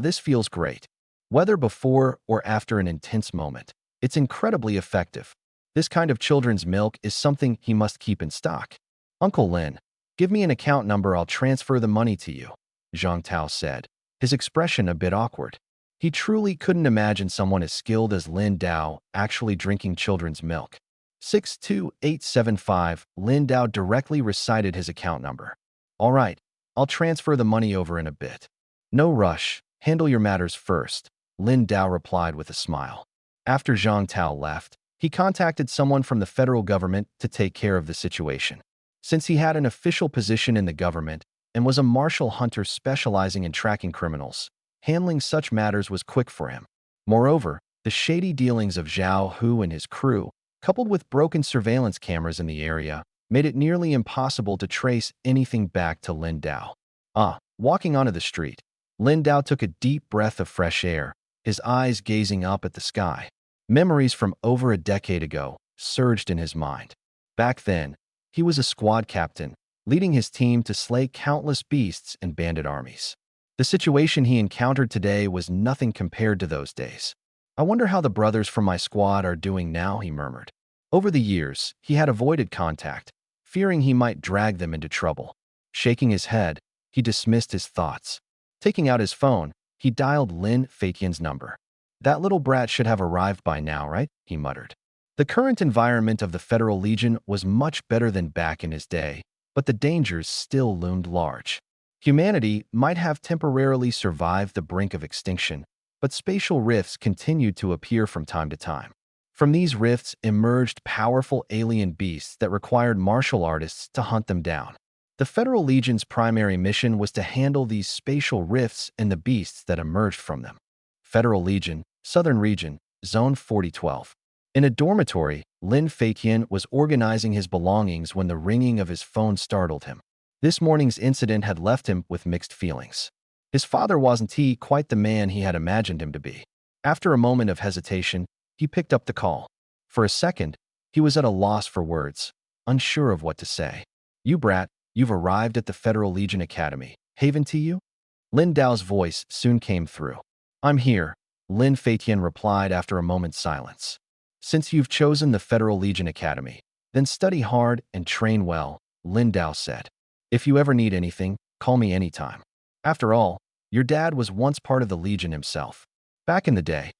This feels great. Whether before or after an intense moment, it's incredibly effective. This kind of children's milk is something he must keep in stock. Uncle Lin, give me an account number, I'll transfer the money to you, Zhang Tao said, his expression a bit awkward. He truly couldn't imagine someone as skilled as Lin Dao actually drinking children's milk. 62875, Lin Dao directly recited his account number. All right, I'll transfer the money over in a bit. No rush, handle your matters first, Lin Dao replied with a smile. After Zhang Tao left, he contacted someone from the federal government to take care of the situation. Since he had an official position in the government and was a martial hunter specializing in tracking criminals, Handling such matters was quick for him. Moreover, the shady dealings of Zhao Hu and his crew, coupled with broken surveillance cameras in the area, made it nearly impossible to trace anything back to Lin Dao. Walking onto the street, Lin Dao took a deep breath of fresh air, his eyes gazing up at the sky. Memories from over a decade ago surged in his mind. Back then, he was a squad captain, leading his team to slay countless beasts and bandit armies. The situation he encountered today was nothing compared to those days. I wonder how the brothers from my squad are doing now, he murmured. Over the years, he had avoided contact, fearing he might drag them into trouble. Shaking his head, he dismissed his thoughts. Taking out his phone, he dialed Lin Feitian's number. That little brat should have arrived by now, right? He muttered. The current environment of the Federal Legion was much better than back in his day, but the dangers still loomed large. Humanity might have temporarily survived the brink of extinction, but spatial rifts continued to appear from time to time. From these rifts emerged powerful alien beasts that required martial artists to hunt them down. The Federal Legion's primary mission was to handle these spatial rifts and the beasts that emerged from them. Federal Legion, Southern Region, Zone 4012. In a dormitory, Lin Feitian was organizing his belongings when the ringing of his phone startled him. This morning's incident had left him with mixed feelings. His father wasn't quite the man he had imagined him to be. After a moment of hesitation, he picked up the call. For a second, he was at a loss for words, unsure of what to say. "You brat, you've arrived at the Federal Legion Academy. Haven to you?" Lin Dao's voice soon came through. "I'm here," Lin Feitian replied after a moment's silence. "Since you've chosen the Federal Legion Academy, then study hard and train well," Lin Dao said. "If you ever need anything, call me anytime. After all, your dad was once part of the Legion himself." Back in the day,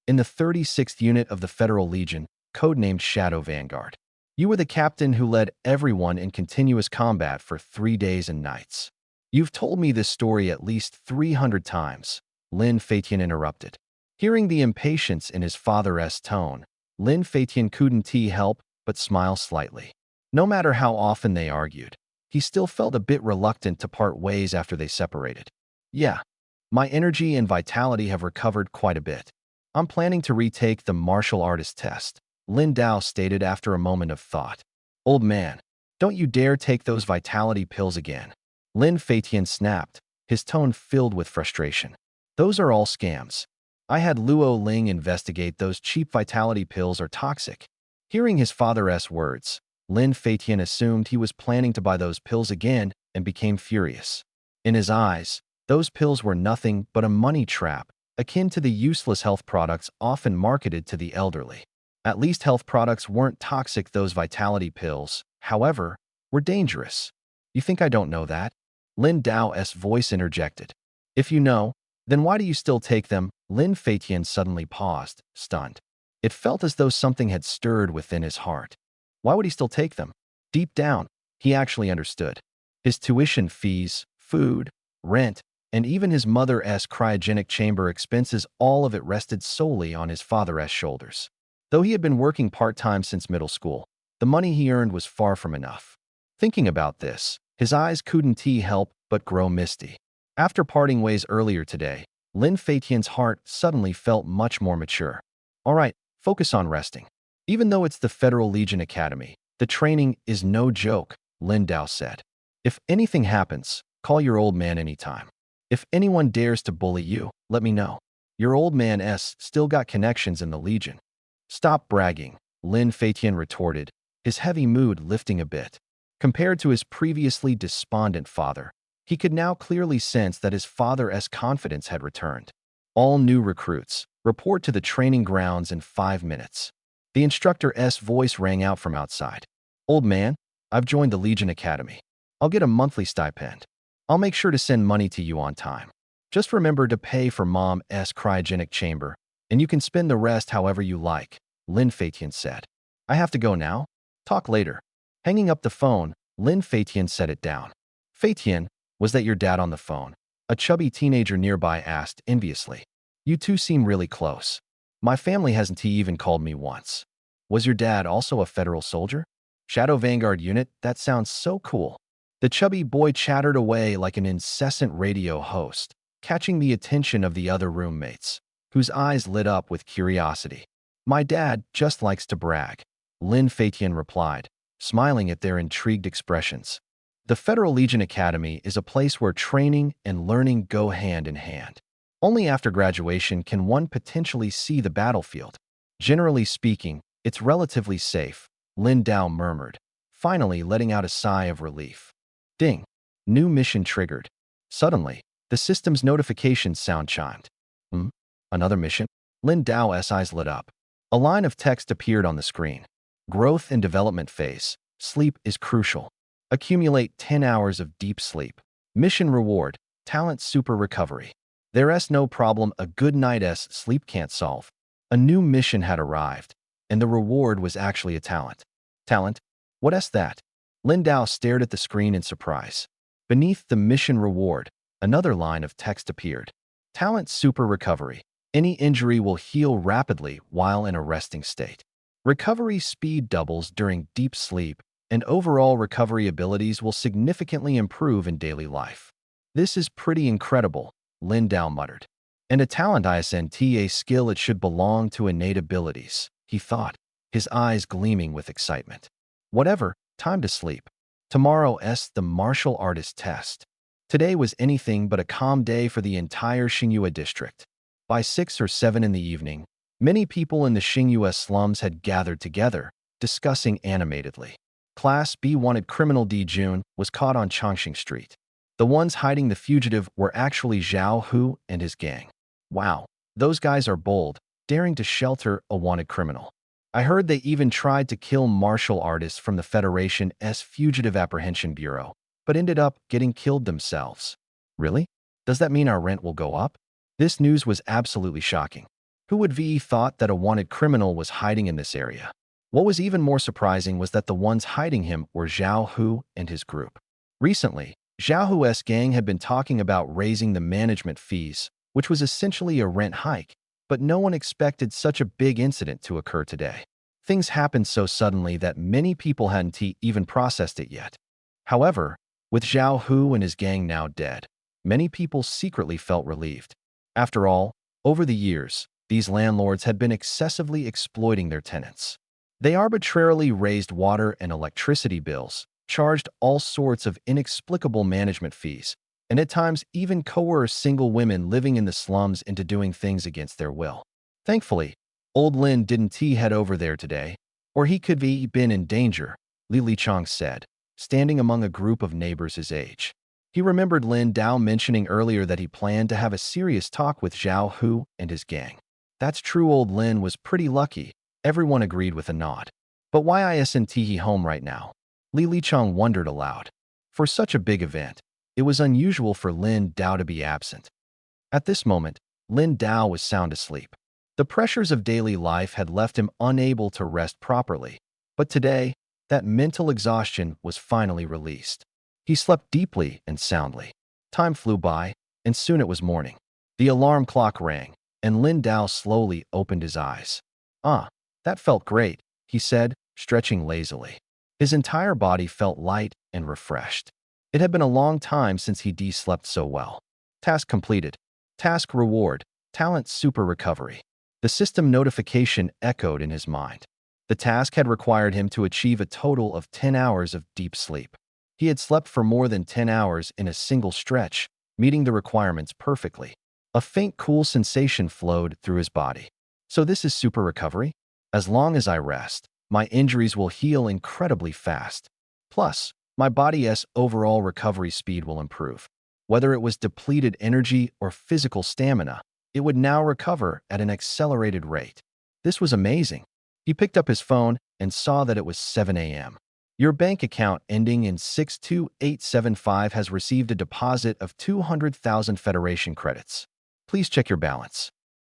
in the 36th Unit of the Federal Legion, codenamed Shadow Vanguard. You were the captain who led everyone in continuous combat for 3 days and nights. "You've told me this story at least 300 times, Lin Feitian interrupted. Hearing the impatience in his father's tone, Lin Feitian couldn't help but smile slightly. No matter how often they argued, he still felt a bit reluctant to part ways after they separated. "Yeah, my energy and vitality have recovered quite a bit. I'm planning to retake the martial artist test," Lin Dao stated after a moment of thought. "Old man, don't you dare take those vitality pills again," Lin Feitian snapped, his tone filled with frustration. "Those are all scams. I had Luo Ling investigate. Those cheap vitality pills are toxic." Hearing his father's words, Lin Feitian assumed he was planning to buy those pills again and became furious. In his eyes, those pills were nothing but a money trap, akin to the useless health products often marketed to the elderly. At least health products weren't toxic. Those vitality pills, however, were dangerous. "You think I don't know that?" Lin Dao's voice interjected. "If you know, then why do you still take them?" Lin Feitian suddenly paused, stunned. It felt as though something had stirred within his heart. Why would he still take them? Deep down, he actually understood. His tuition fees, food, rent, and even his mother's cryogenic chamber expenses, all of it rested solely on his father's shoulders. Though he had been working part-time since middle school, the money he earned was far from enough. Thinking about this, his eyes couldn't help but grow misty. After parting ways earlier today, Lin Feitian's heart suddenly felt much more mature. "All right, focus on resting. Even though it's the Federal Legion Academy, the training is no joke," Lin Dao said. "If anything happens, call your old man anytime. If anyone dares to bully you, let me know. Your old man's still got connections in the Legion." "Stop bragging," Lin Feitian retorted, his heavy mood lifting a bit. Compared to his previously despondent father, he could now clearly sense that his father's confidence had returned. "All new recruits, report to the training grounds in 5 minutes. The instructor's voice rang out from outside. "Old man, I've joined the Legion Academy. I'll get a monthly stipend. I'll make sure to send money to you on time. Just remember to pay for Mom's cryogenic chamber, and you can spend the rest however you like," Lin Feitian said. "I have to go now. Talk later." Hanging up the phone, Lin Feitian set it down. "Feitian, was that your dad on the phone?" A chubby teenager nearby asked enviously. "You two seem really close. My family hasn't even called me once." "Was your dad also a federal soldier?" "Shadow Vanguard unit, that sounds so cool." The chubby boy chattered away like an incessant radio host. catching the attention of the other roommates, whose eyes lit up with curiosity. "My dad just likes to brag," Lin Feitian replied, smiling at their intrigued expressions. The Federal Legion Academy is a place where training and learning go hand in hand. Only after graduation can one potentially see the battlefield. Generally speaking, it's relatively safe, Lin Dao murmured, finally letting out a sigh of relief. Ding! New mission triggered. Suddenly, the system's notification sound chimed. Another mission? Lin Dao's eyes lit up. A line of text appeared on the screen. Growth and development phase. Sleep is crucial. Accumulate 10 hours of deep sleep. Mission reward. Talent super recovery. There's no problem a good night's sleep can't solve. A new mission had arrived, and the reward was actually a talent. Talent? What's that? Lin Dao stared at the screen in surprise. Beneath the mission reward, another line of text appeared. Talent super recovery. Any injury will heal rapidly while in a resting state. Recovery speed doubles during deep sleep, and overall recovery abilities will significantly improve in daily life. This is pretty incredible, Lin Dao muttered. And a talent isn't a skill, it should belong to innate abilities, he thought, his eyes gleaming with excitement. Whatever, time to sleep. Tomorrow's the martial artist test. Today was anything but a calm day for the entire Xingyue district. By 6 or 7 in the evening, many people in the Xingyue slums had gathered together, discussing animatedly. Class B wanted criminal Di Jun was caught on Chongqing Street. The ones hiding the fugitive were actually Zhao Hu and his gang. Wow, those guys are bold, daring to shelter a wanted criminal. I heard they even tried to kill martial artists from the Federation's Fugitive Apprehension Bureau, but ended up getting killed themselves. Really? Does that mean our rent will go up? This news was absolutely shocking. Who would have thought that a wanted criminal was hiding in this area? What was even more surprising was that the ones hiding him were Zhao Hu and his group. Recently, Zhao Hu's gang had been talking about raising the management fees, which was essentially a rent hike, but no one expected such a big incident to occur today. Things happened so suddenly that many people hadn't even processed it yet. However, with Zhao Hu and his gang now dead, many people secretly felt relieved. After all, over the years, these landlords had been excessively exploiting their tenants. They arbitrarily raised water and electricity bills, charged all sorts of inexplicable management fees, and at times even coerced single women living in the slums into doing things against their will. Thankfully, old Lin didn't head over there today, or he could have been in danger, Li Chong said, standing among a group of neighbors his age. He remembered Lin Dao mentioning earlier that he planned to have a serious talk with Zhao Hu and his gang. That's true, old Lin was pretty lucky, everyone agreed with a nod. But why isn't he home right now? Li Chong wondered aloud. For such a big event, it was unusual for Lin Dao to be absent. At this moment, Lin Dao was sound asleep. The pressures of daily life had left him unable to rest properly, but today, that mental exhaustion was finally released. He slept deeply and soundly. Time flew by, and soon it was morning. The alarm clock rang, and Lin Dao slowly opened his eyes. "Ah, that felt great," he said, stretching lazily. His entire body felt light and refreshed. It had been a long time since he slept so well. Task completed. Task reward. Talent super recovery. The system notification echoed in his mind. The task had required him to achieve a total of 10 hours of deep sleep. He had slept for more than 10 hours in a single stretch, meeting the requirements perfectly. A faint cool sensation flowed through his body. So this is super recovery? As long as I rest, my injuries will heal incredibly fast. Plus, my body's overall recovery speed will improve. Whether it was depleted energy or physical stamina, it would now recover at an accelerated rate. This was amazing. He picked up his phone and saw that it was 7 a.m. Your bank account ending in 62875 has received a deposit of 200,000 Federation credits. Please check your balance.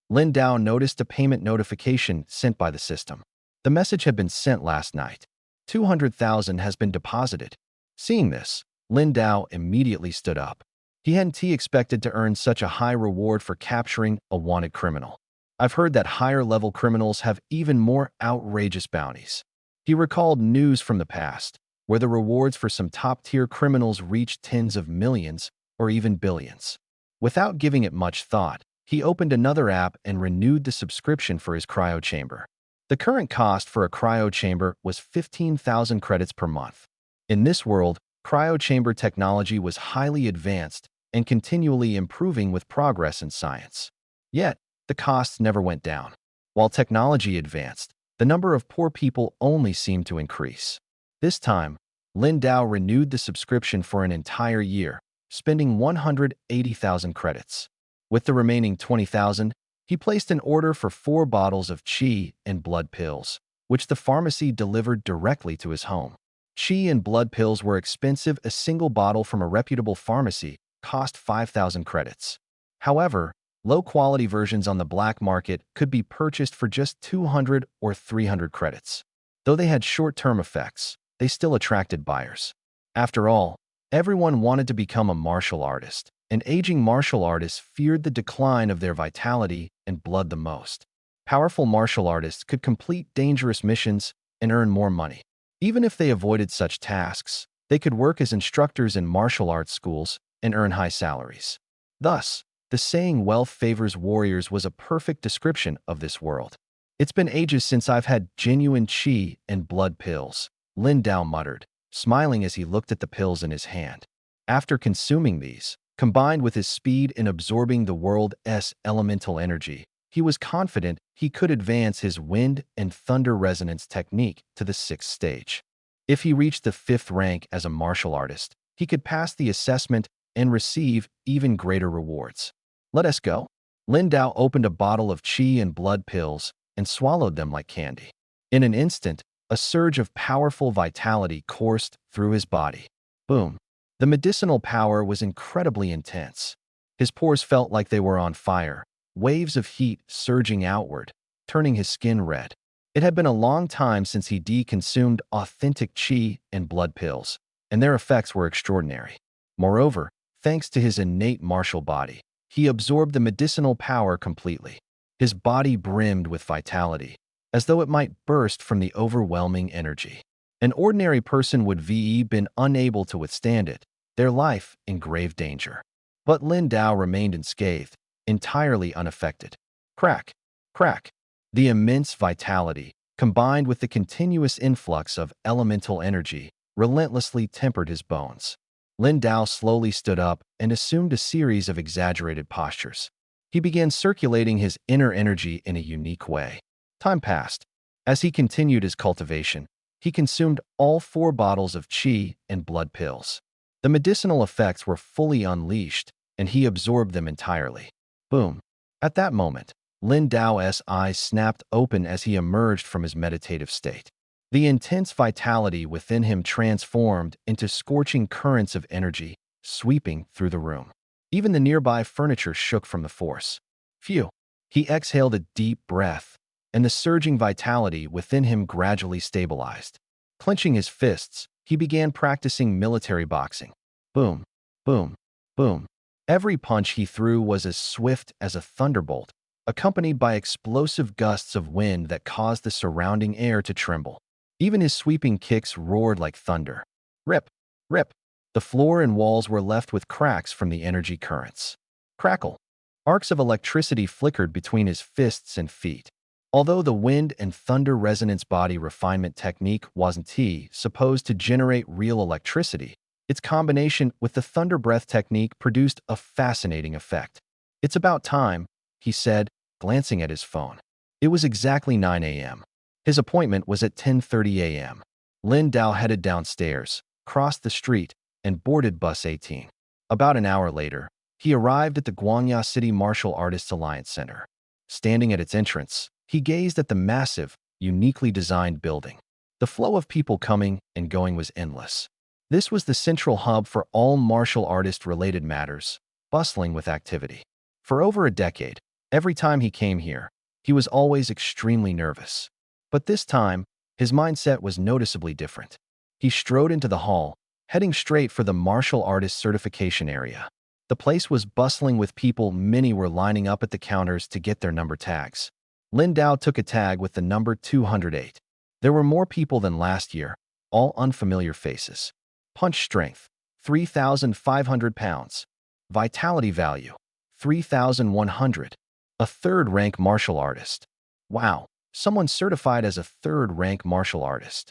Lin Dao noticed a payment notification sent by the system. The message had been sent last night. 200,000 has been deposited. Seeing this, Lin Dao immediately stood up. He hadn't expected to earn such a high reward for capturing a wanted criminal. I've heard that higher-level criminals have even more outrageous bounties. He recalled news from the past, where the rewards for some top-tier criminals reached tens of millions or even billions. Without giving it much thought, he opened another app and renewed the subscription for his cryo chamber. The current cost for a cryo chamber was 15,000 credits per month. In this world, cryo chamber technology was highly advanced and continually improving with progress in science. Yet, the costs never went down. While technology advanced, the number of poor people only seemed to increase. This time, Lin Dao renewed the subscription for an entire year, spending 180,000 credits. With the remaining 20,000, he placed an order for 4 bottles of qi and blood pills, which the pharmacy delivered directly to his home. Qi and blood pills were expensive. A single bottle from a reputable pharmacy cost 5,000 credits. However, low-quality versions on the black market could be purchased for just 200 or 300 credits. Though they had short-term effects, they still attracted buyers. After all, everyone wanted to become a martial artist, and aging martial artists feared the decline of their vitality and blood the most. Powerful martial artists could complete dangerous missions and earn more money. Even if they avoided such tasks, they could work as instructors in martial arts schools and earn high salaries. Thus, the saying "wealth favors warriors" was a perfect description of this world. "It's been ages since I've had genuine qi and blood pills," Lin Dao muttered, smiling as he looked at the pills in his hand. After consuming these, combined with his speed in absorbing the world's elemental energy, he was confident he could advance his wind and thunder resonance technique to the 6th stage. If he reached the 5th rank as a martial artist, he could pass the assessment and receive even greater rewards. "Let us go." Lin Dao opened a bottle of qi and blood pills and swallowed them like candy. In an instant, a surge of powerful vitality coursed through his body. Boom! The medicinal power was incredibly intense. His pores felt like they were on fire, waves of heat surging outward, turning his skin red. It had been a long time since he consumed authentic qi and blood pills, and their effects were extraordinary. Moreover, thanks to his innate martial body, he absorbed the medicinal power completely. His body brimmed with vitality, as though it might burst from the overwhelming energy. An ordinary person would have been unable to withstand it, their life in grave danger. But Lin Dao remained unscathed, entirely unaffected. Crack, crack. The immense vitality, combined with the continuous influx of elemental energy, relentlessly tempered his bones. Lin Dao slowly stood up and assumed a series of exaggerated postures. He began circulating his inner energy in a unique way. Time passed. As he continued his cultivation, he consumed all 4 bottles of qi and blood pills. The medicinal effects were fully unleashed, and he absorbed them entirely. Boom! At that moment, Lin Dao's eyes snapped open as he emerged from his meditative state. The intense vitality within him transformed into scorching currents of energy, sweeping through the room. Even the nearby furniture shook from the force. Phew! He exhaled a deep breath, and the surging vitality within him gradually stabilized. Clenching his fists, he began practicing military boxing. Boom, boom, boom. Every punch he threw was as swift as a thunderbolt, accompanied by explosive gusts of wind that caused the surrounding air to tremble. Even his sweeping kicks roared like thunder. Rip, rip. The floor and walls were left with cracks from the energy currents. Crackle. Arcs of electricity flickered between his fists and feet. Although the wind and thunder resonance body refinement technique wasn't supposed to generate real electricity, its combination with the thunder breath technique produced a fascinating effect. "It's about time," he said, glancing at his phone. It was exactly 9 a.m. His appointment was at 10:30 a.m. Lin Dao headed downstairs, crossed the street, and boarded bus 18. About an hour later, he arrived at the Guangya City Martial Artists Alliance Center. Standing at its entrance, he gazed at the massive, uniquely designed building. The flow of people coming and going was endless. This was the central hub for all martial artist-related matters, bustling with activity. For over a decade, every time he came here, he was always extremely nervous. But this time, his mindset was noticeably different. He strode into the hall, heading straight for the martial artist certification area. The place was bustling with people. Many were lining up at the counters to get their number tags. Lin Dao took a tag with the number 208. There were more people than last year, all unfamiliar faces. Punch strength, 3,500 pounds. Vitality value, 3,100. A third-rank martial artist. Wow, someone certified as a third-rank martial artist.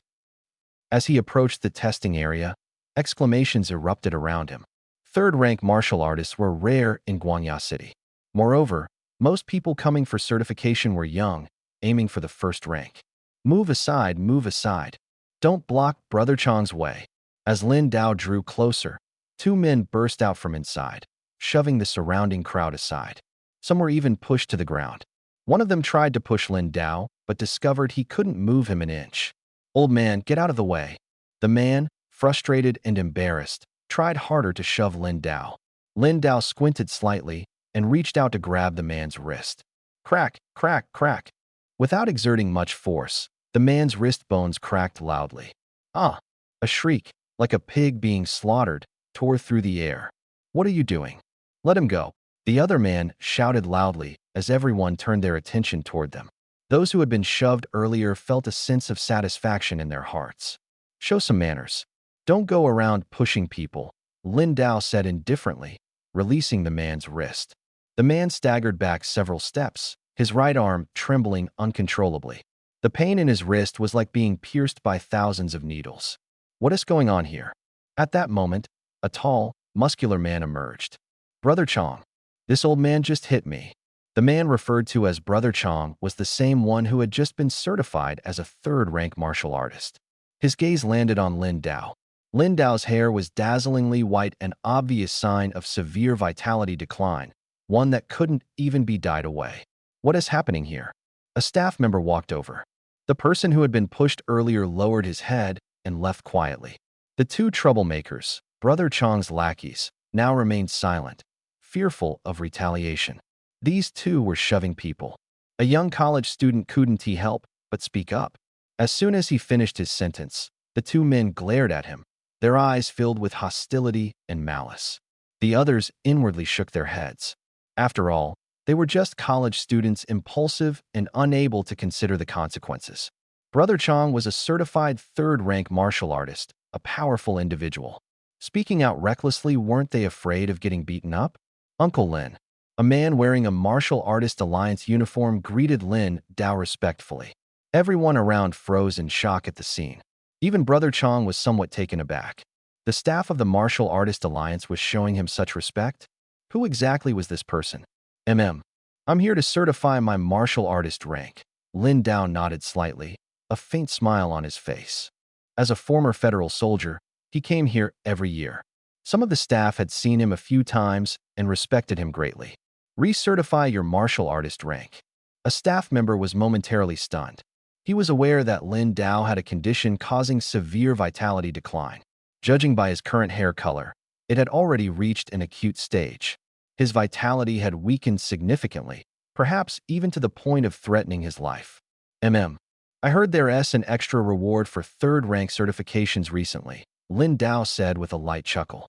As he approached the testing area, exclamations erupted around him. Third-rank martial artists were rare in Guangya City. Moreover, most people coming for certification were young, aiming for the first rank. Move aside, move aside. Don't block Brother Chang's way. As Lin Dao drew closer, two men burst out from inside, shoving the surrounding crowd aside. Some were even pushed to the ground. One of them tried to push Lin Dao, but discovered he couldn't move him an inch. "Old man, get out of the way." The man, frustrated and embarrassed, tried harder to shove Lin Dao. Lin Dao squinted slightly and reached out to grab the man's wrist. Crack, crack, crack. Without exerting much force, the man's wrist bones cracked loudly. Ah! A shriek, like a pig being slaughtered, tore through the air. "What are you doing? Let him go." The other man shouted loudly as everyone turned their attention toward them. Those who had been shoved earlier felt a sense of satisfaction in their hearts. "Show some manners. Don't go around pushing people," Lin Dao said indifferently, releasing the man's wrist. The man staggered back several steps, his right arm trembling uncontrollably. The pain in his wrist was like being pierced by thousands of needles. "What is going on here?" At that moment, a tall, muscular man emerged. "Brother Chang, this old man just hit me." The man referred to as Brother Chang was the same one who had just been certified as a third-rank martial artist. His gaze landed on Lin Dao. Lin Dao's hair was dazzlingly white, an obvious sign of severe vitality decline, one that couldn't even be dyed away. "What is happening here?" A staff member walked over. The person who had been pushed earlier lowered his head and left quietly. The two troublemakers, Brother Chang's lackeys, now remained silent, fearful of retaliation. These two were shoving people. A young college student couldn't help but speak up. As soon as he finished his sentence, the two men glared at him, their eyes filled with hostility and malice. The others inwardly shook their heads. After all, they were just college students, impulsive and unable to consider the consequences. Brother Chang was a certified third-rank martial artist, a powerful individual. Speaking out recklessly, weren't they afraid of getting beaten up? Uncle Lin, a man wearing a Martial Artist Alliance uniform, greeted Lin Dao respectfully. Everyone around froze in shock at the scene. Even Brother Chang was somewhat taken aback. The staff of the Martial Artist Alliance was showing him such respect? Who exactly was this person? I'm here to certify my martial artist rank." Lin Dao nodded slightly, a faint smile on his face. As a former federal soldier, he came here every year. Some of the staff had seen him a few times and respected him greatly. "Recertify your martial artist rank." A staff member was momentarily stunned. He was aware that Lin Dao had a condition causing severe vitality decline. Judging by his current hair color, it had already reached an acute stage. His vitality had weakened significantly, perhaps even to the point of threatening his life. I heard there's an extra reward for third-rank certifications recently," Lin Dao said with a light chuckle.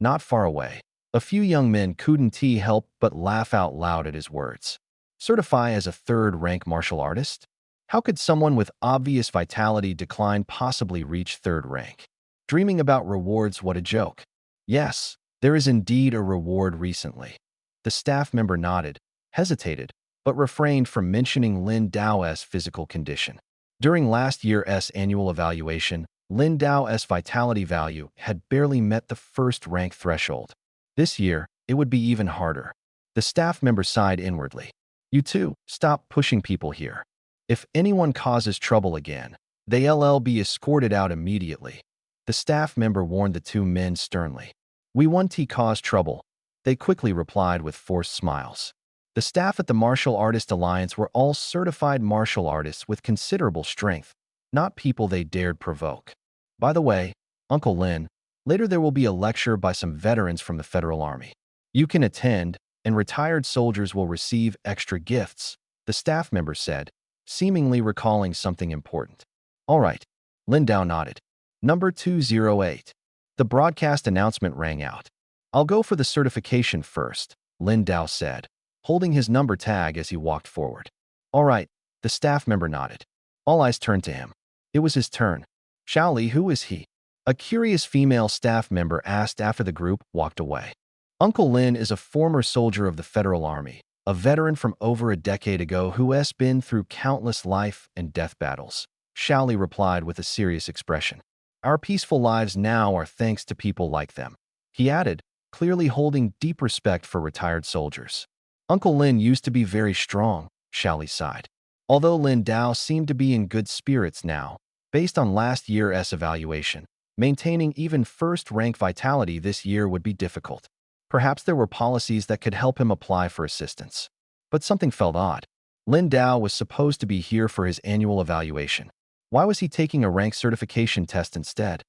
Not far away, a few young men couldn't help but laugh out loud at his words. Certify as a third-rank martial artist? How could someone with obvious vitality decline possibly reach third rank? Dreaming about rewards, what a joke. Yes, there is indeed a reward recently. The staff member nodded, hesitated, but refrained from mentioning Lin Dao's physical condition. During last year's annual evaluation, Lin Dao's vitality value had barely met the first rank threshold. This year, it would be even harder. The staff member sighed inwardly. "You two, stop pushing people here. If anyone causes trouble again, they'll be escorted out immediately." The staff member warned the two men sternly. "We won't cause trouble," they quickly replied with forced smiles. The staff at the Martial Artist Alliance were all certified martial artists with considerable strength, not people they dared provoke. "By the way, Uncle Lin, later there will be a lecture by some veterans from the Federal Army. You can attend, and retired soldiers will receive extra gifts," the staff member said, seemingly recalling something important. "All right," Lin Dao nodded. "Number 208. The broadcast announcement rang out. "I'll go for the certification first," Lin Dao said, holding his number tag as he walked forward. "All right," the staff member nodded. All eyes turned to him. It was his turn. "Xiaoli, who is he?" a curious female staff member asked after the group walked away. Uncle Lin is a former soldier of the Federal Army, a veteran from over a decade ago who has been through countless life and death battles. Shaoli replied with a serious expression. Our peaceful lives now are thanks to people like them. He added, clearly holding deep respect for retired soldiers. Uncle Lin used to be very strong, Shaoli sighed. Although Lin Dao seemed to be in good spirits now, based on last year's evaluation, maintaining even first-rank vitality this year would be difficult. Perhaps there were policies that could help him apply for assistance. But something felt odd. Lin Dao was supposed to be here for his annual evaluation. Why was he taking a rank certification test instead?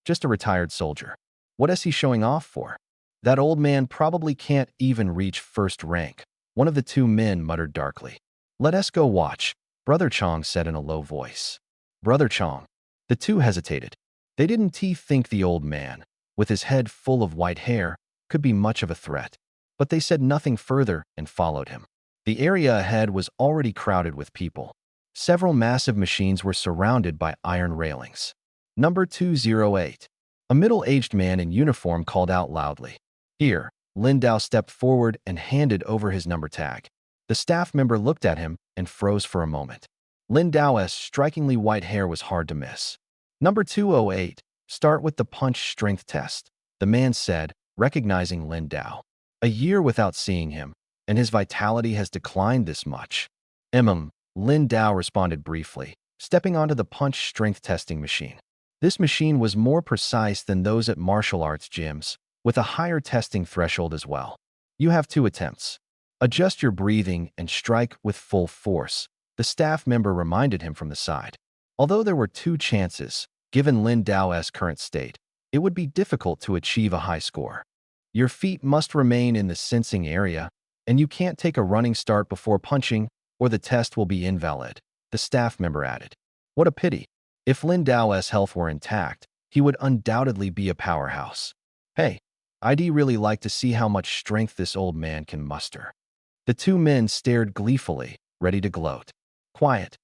Just a retired soldier. What is he showing off for? That old man probably can't even reach first rank, one of the two men muttered darkly. Let us go watch, Brother Chong said in a low voice. Brother Chong. The two hesitated. They didn't think the old man, with his head full of white hair, could be much of a threat. But they said nothing further and followed him. The area ahead was already crowded with people. Several massive machines were surrounded by iron railings. Number 208. A middle-aged man in uniform called out loudly. Here, Lin Dao stepped forward and handed over his number tag. The staff member looked at him and froze for a moment. Lin Dao's strikingly white hair was hard to miss. Number 208, start with the punch strength test, the man said, recognizing Lin Dao. A year without seeing him, and his vitality has declined this much. Lin Dao responded briefly, stepping onto the punch strength testing machine. This machine was more precise than those at martial arts gyms, with a higher testing threshold as well. You have 2 attempts. Adjust your breathing and strike with full force, the staff member reminded him from the side. Although there were 2 chances, given Lin Dao's current state, it would be difficult to achieve a high score. Your feet must remain in the sensing area, and you can't take a running start before punching, or the test will be invalid, the staff member added. What a pity. If Lin Dao's health were intact, he would undoubtedly be a powerhouse. Hey, I'd really like to see how much strength this old man can muster. The 2 men stared gleefully, ready to gloat. Quiet,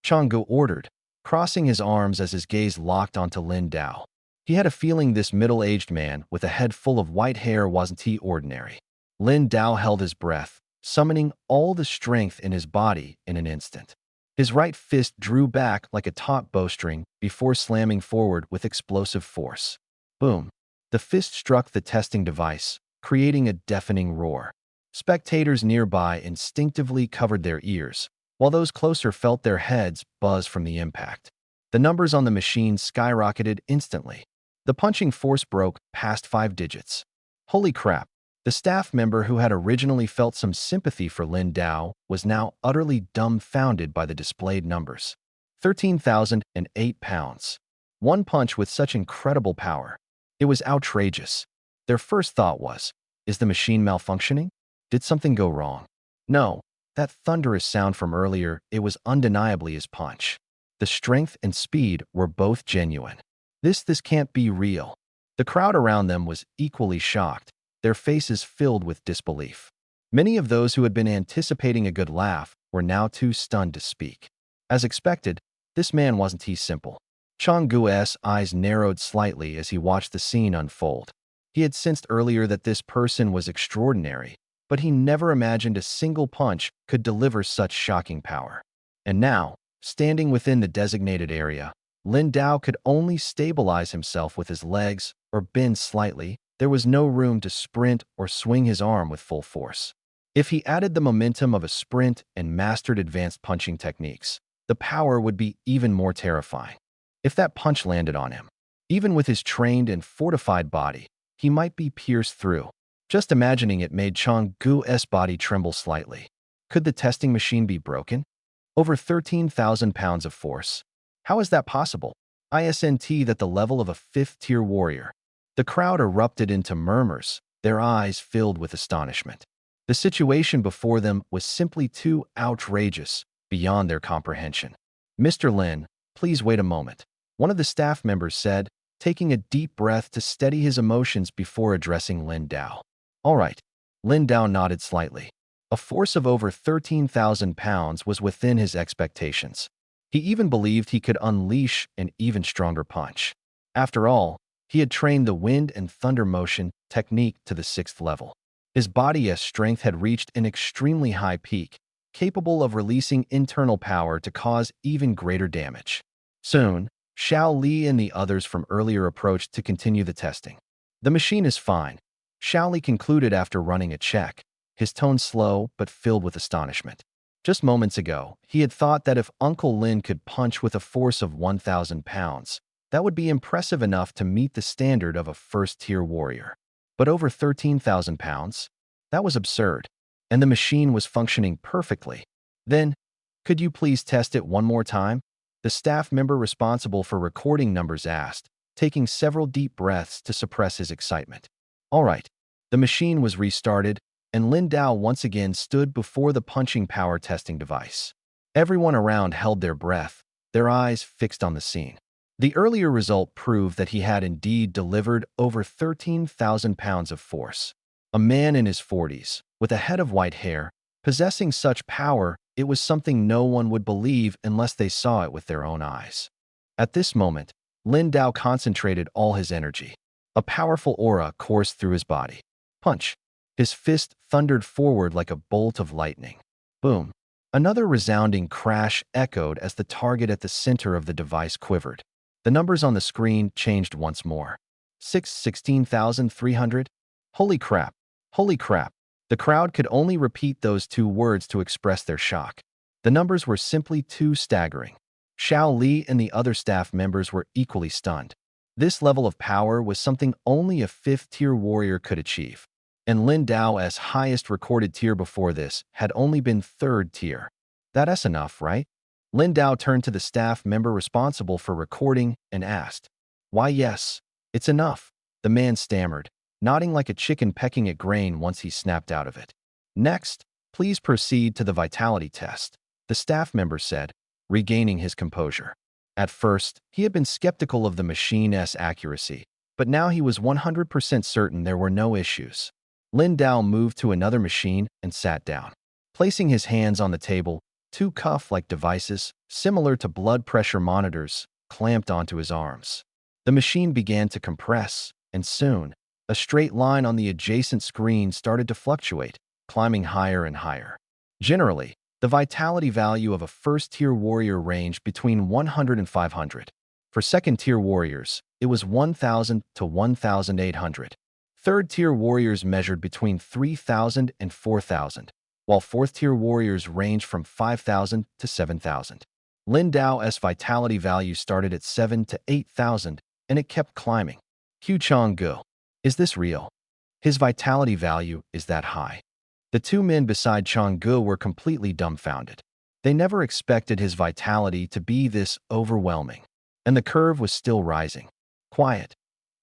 Changgu ordered, crossing his arms as his gaze locked onto Lin Dao. He had a feeling this middle-aged man with a head full of white hair wasn't ordinary. Lin Dao held his breath, summoning all the strength in his body in an instant. His right fist drew back like a taut bowstring before slamming forward with explosive force. Boom! The fist struck the testing device, creating a deafening roar. Spectators nearby instinctively covered their ears, while those closer felt their heads buzz from the impact. The numbers on the machine skyrocketed instantly. The punching force broke past 5 digits. Holy crap! The staff member who had originally felt some sympathy for Lin Dao was now utterly dumbfounded by the displayed numbers. 13,008 pounds. One punch with such incredible power. It was outrageous. Their first thought was, is the machine malfunctioning? Did something go wrong? No, that thunderous sound from earlier, it was undeniably his punch. The strength and speed were both genuine. This can't be real. The crowd around them was equally shocked, their faces filled with disbelief. Many of those who had been anticipating a good laugh were now too stunned to speak. As expected, this man wasn't simple. Changgu's eyes narrowed slightly as he watched the scene unfold. He had sensed earlier that this person was extraordinary, but he never imagined a single punch could deliver such shocking power. And now, standing within the designated area, Lin Dao could only stabilize himself with his legs or bend slightly. There was no room to sprint or swing his arm with full force. If he added the momentum of a sprint and mastered advanced punching techniques, the power would be even more terrifying. If that punch landed on him, even with his trained and fortified body, he might be pierced through. Just imagining it made Changgu's body tremble slightly. Could the testing machine be broken? Over 13,000 pounds of force. How is that possible? Isn't that the level of a 5th-tier warrior? The crowd erupted into murmurs, their eyes filled with astonishment. The situation before them was simply too outrageous, beyond their comprehension. Mr. Lin, please wait a moment, one of the staff members said, taking a deep breath to steady his emotions before addressing Lin Dao. All right. Lin Dao nodded slightly. A force of over 13,000 pounds was within his expectations. He even believed he could unleash an even stronger punch. After all, He had trained the wind and thunder motion technique to the 6th level. His body's strength had reached an extremely high peak, capable of releasing internal power to cause even greater damage. Soon, Xiao Li and the others from earlier approached to continue the testing. The machine is fine, Xiao Li concluded after running a check, his tone slow but filled with astonishment. Just moments ago, he had thought that if Uncle Lin could punch with a force of 1,000 pounds, that would be impressive enough to meet the standard of a first-tier warrior. But over 13,000 pounds? That was absurd, and the machine was functioning perfectly. Then, could you please test it one more time? The staff member responsible for recording numbers asked, taking several deep breaths to suppress his excitement. All right. The machine was restarted, and Lin Dao once again stood before the punching power testing device. Everyone around held their breath, their eyes fixed on the scene. The earlier result proved that he had indeed delivered over 13,000 pounds of force. A man in his 40s, with a head of white hair, possessing such power, it was something no one would believe unless they saw it with their own eyes. At this moment, Lin Dao concentrated all his energy. A powerful aura coursed through his body. Punch! His fist thundered forward like a bolt of lightning. Boom! Another resounding crash echoed as the target at the center of the device quivered. The numbers on the screen changed once more. 16,300? Holy crap! Holy crap! The crowd could only repeat those two words to express their shock. The numbers were simply too staggering. Xiao Li and the other staff members were equally stunned. This level of power was something only a 5th-tier warrior could achieve. And Lin Dao's highest recorded tier before this had only been 3rd tier. That's enough, right? Lin Dao turned to the staff member responsible for recording and asked, "Why, yes, it's enough," the man stammered, nodding like a chicken pecking at grain once he snapped out of it. "Next, please proceed to the vitality test," the staff member said, regaining his composure. At first, he had been skeptical of the machine's accuracy, but now he was 100% certain there were no issues. Lin Dao moved to another machine and sat down. Placing his hands on the table, 2 cuff-like devices, similar to blood pressure monitors, clamped onto his arms. The machine began to compress, and soon, a straight line on the adjacent screen started to fluctuate, climbing higher and higher. Generally, the vitality value of a 1st-tier warrior ranged between 100 and 500. For 2nd-tier warriors, it was 1,000 to 1,800. 3rd-tier warriors measured between 3,000 and 4,000, while 4th-tier warriors ranged from 5,000 to 7,000. Lin Dao's vitality value started at 7 to 8,000, and it kept climbing. Hu Changgu. Is this real? His vitality value is that high. The 2 men beside Changgu were completely dumbfounded. They never expected his vitality to be this overwhelming. And the curve was still rising. "Quiet,"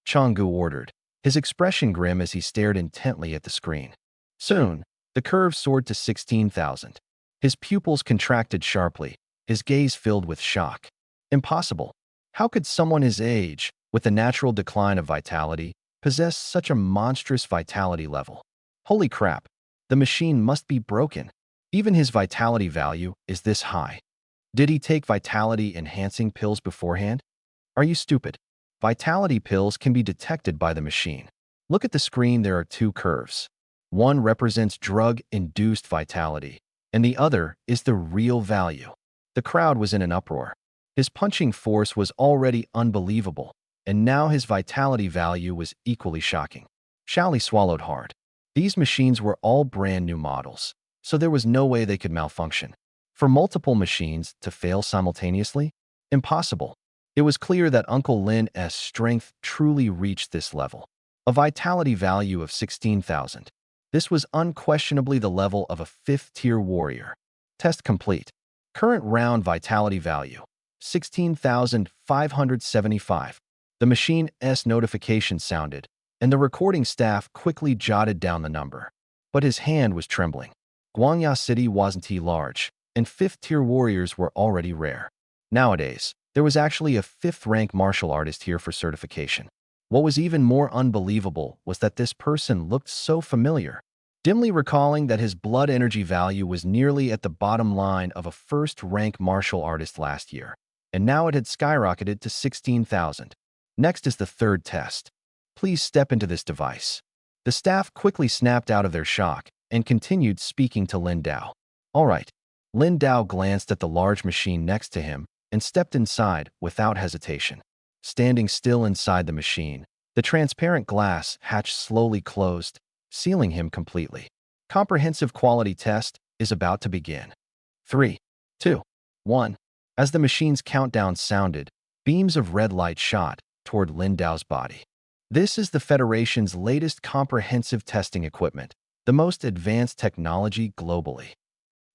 Changgu ordered, his expression grim as he stared intently at the screen. Soon, the curve soared to 16,000. His pupils contracted sharply, his gaze filled with shock. Impossible. How could someone his age, with a natural decline of vitality, possess such a monstrous vitality level? Holy crap. The machine must be broken. Even his vitality value is this high. Did he take vitality-enhancing pills beforehand? Are you stupid? Vitality pills can be detected by the machine. Look at the screen, there are 2 curves. One represents drug-induced vitality, and the other is the real value. The crowd was in an uproar. His punching force was already unbelievable, and now his vitality value was equally shocking. Xiao Li swallowed hard. These machines were all brand new models, so there was no way they could malfunction. For multiple machines to fail simultaneously? Impossible. It was clear that Uncle Lin's strength truly reached this level. A vitality value of 16,000. This was unquestionably the level of a 5th-tier warrior. Test complete. Current round vitality value, 16,575. The machine's notification sounded, and the recording staff quickly jotted down the number. But his hand was trembling. Guangya City wasn't large, and 5th-tier warriors were already rare. Nowadays, there was actually a 5th-rank martial artist here for certification. What was even more unbelievable was that this person looked so familiar. Dimly recalling that his blood energy value was nearly at the bottom line of a 1st-rank martial artist last year, and now it had skyrocketed to 16,000. Next is the third test. Please step into this device. The staff quickly snapped out of their shock and continued speaking to Lin Dao. All right. Lin Dao glanced at the large machine next to him and stepped inside without hesitation. Standing still inside the machine, the transparent glass hatch slowly closed, sealing him completely. Comprehensive quality test is about to begin. 3, 2, 1. As the machine's countdown sounded, beams of red light shot toward Lin Dao's body. This is the Federation's latest comprehensive testing equipment, the most advanced technology globally.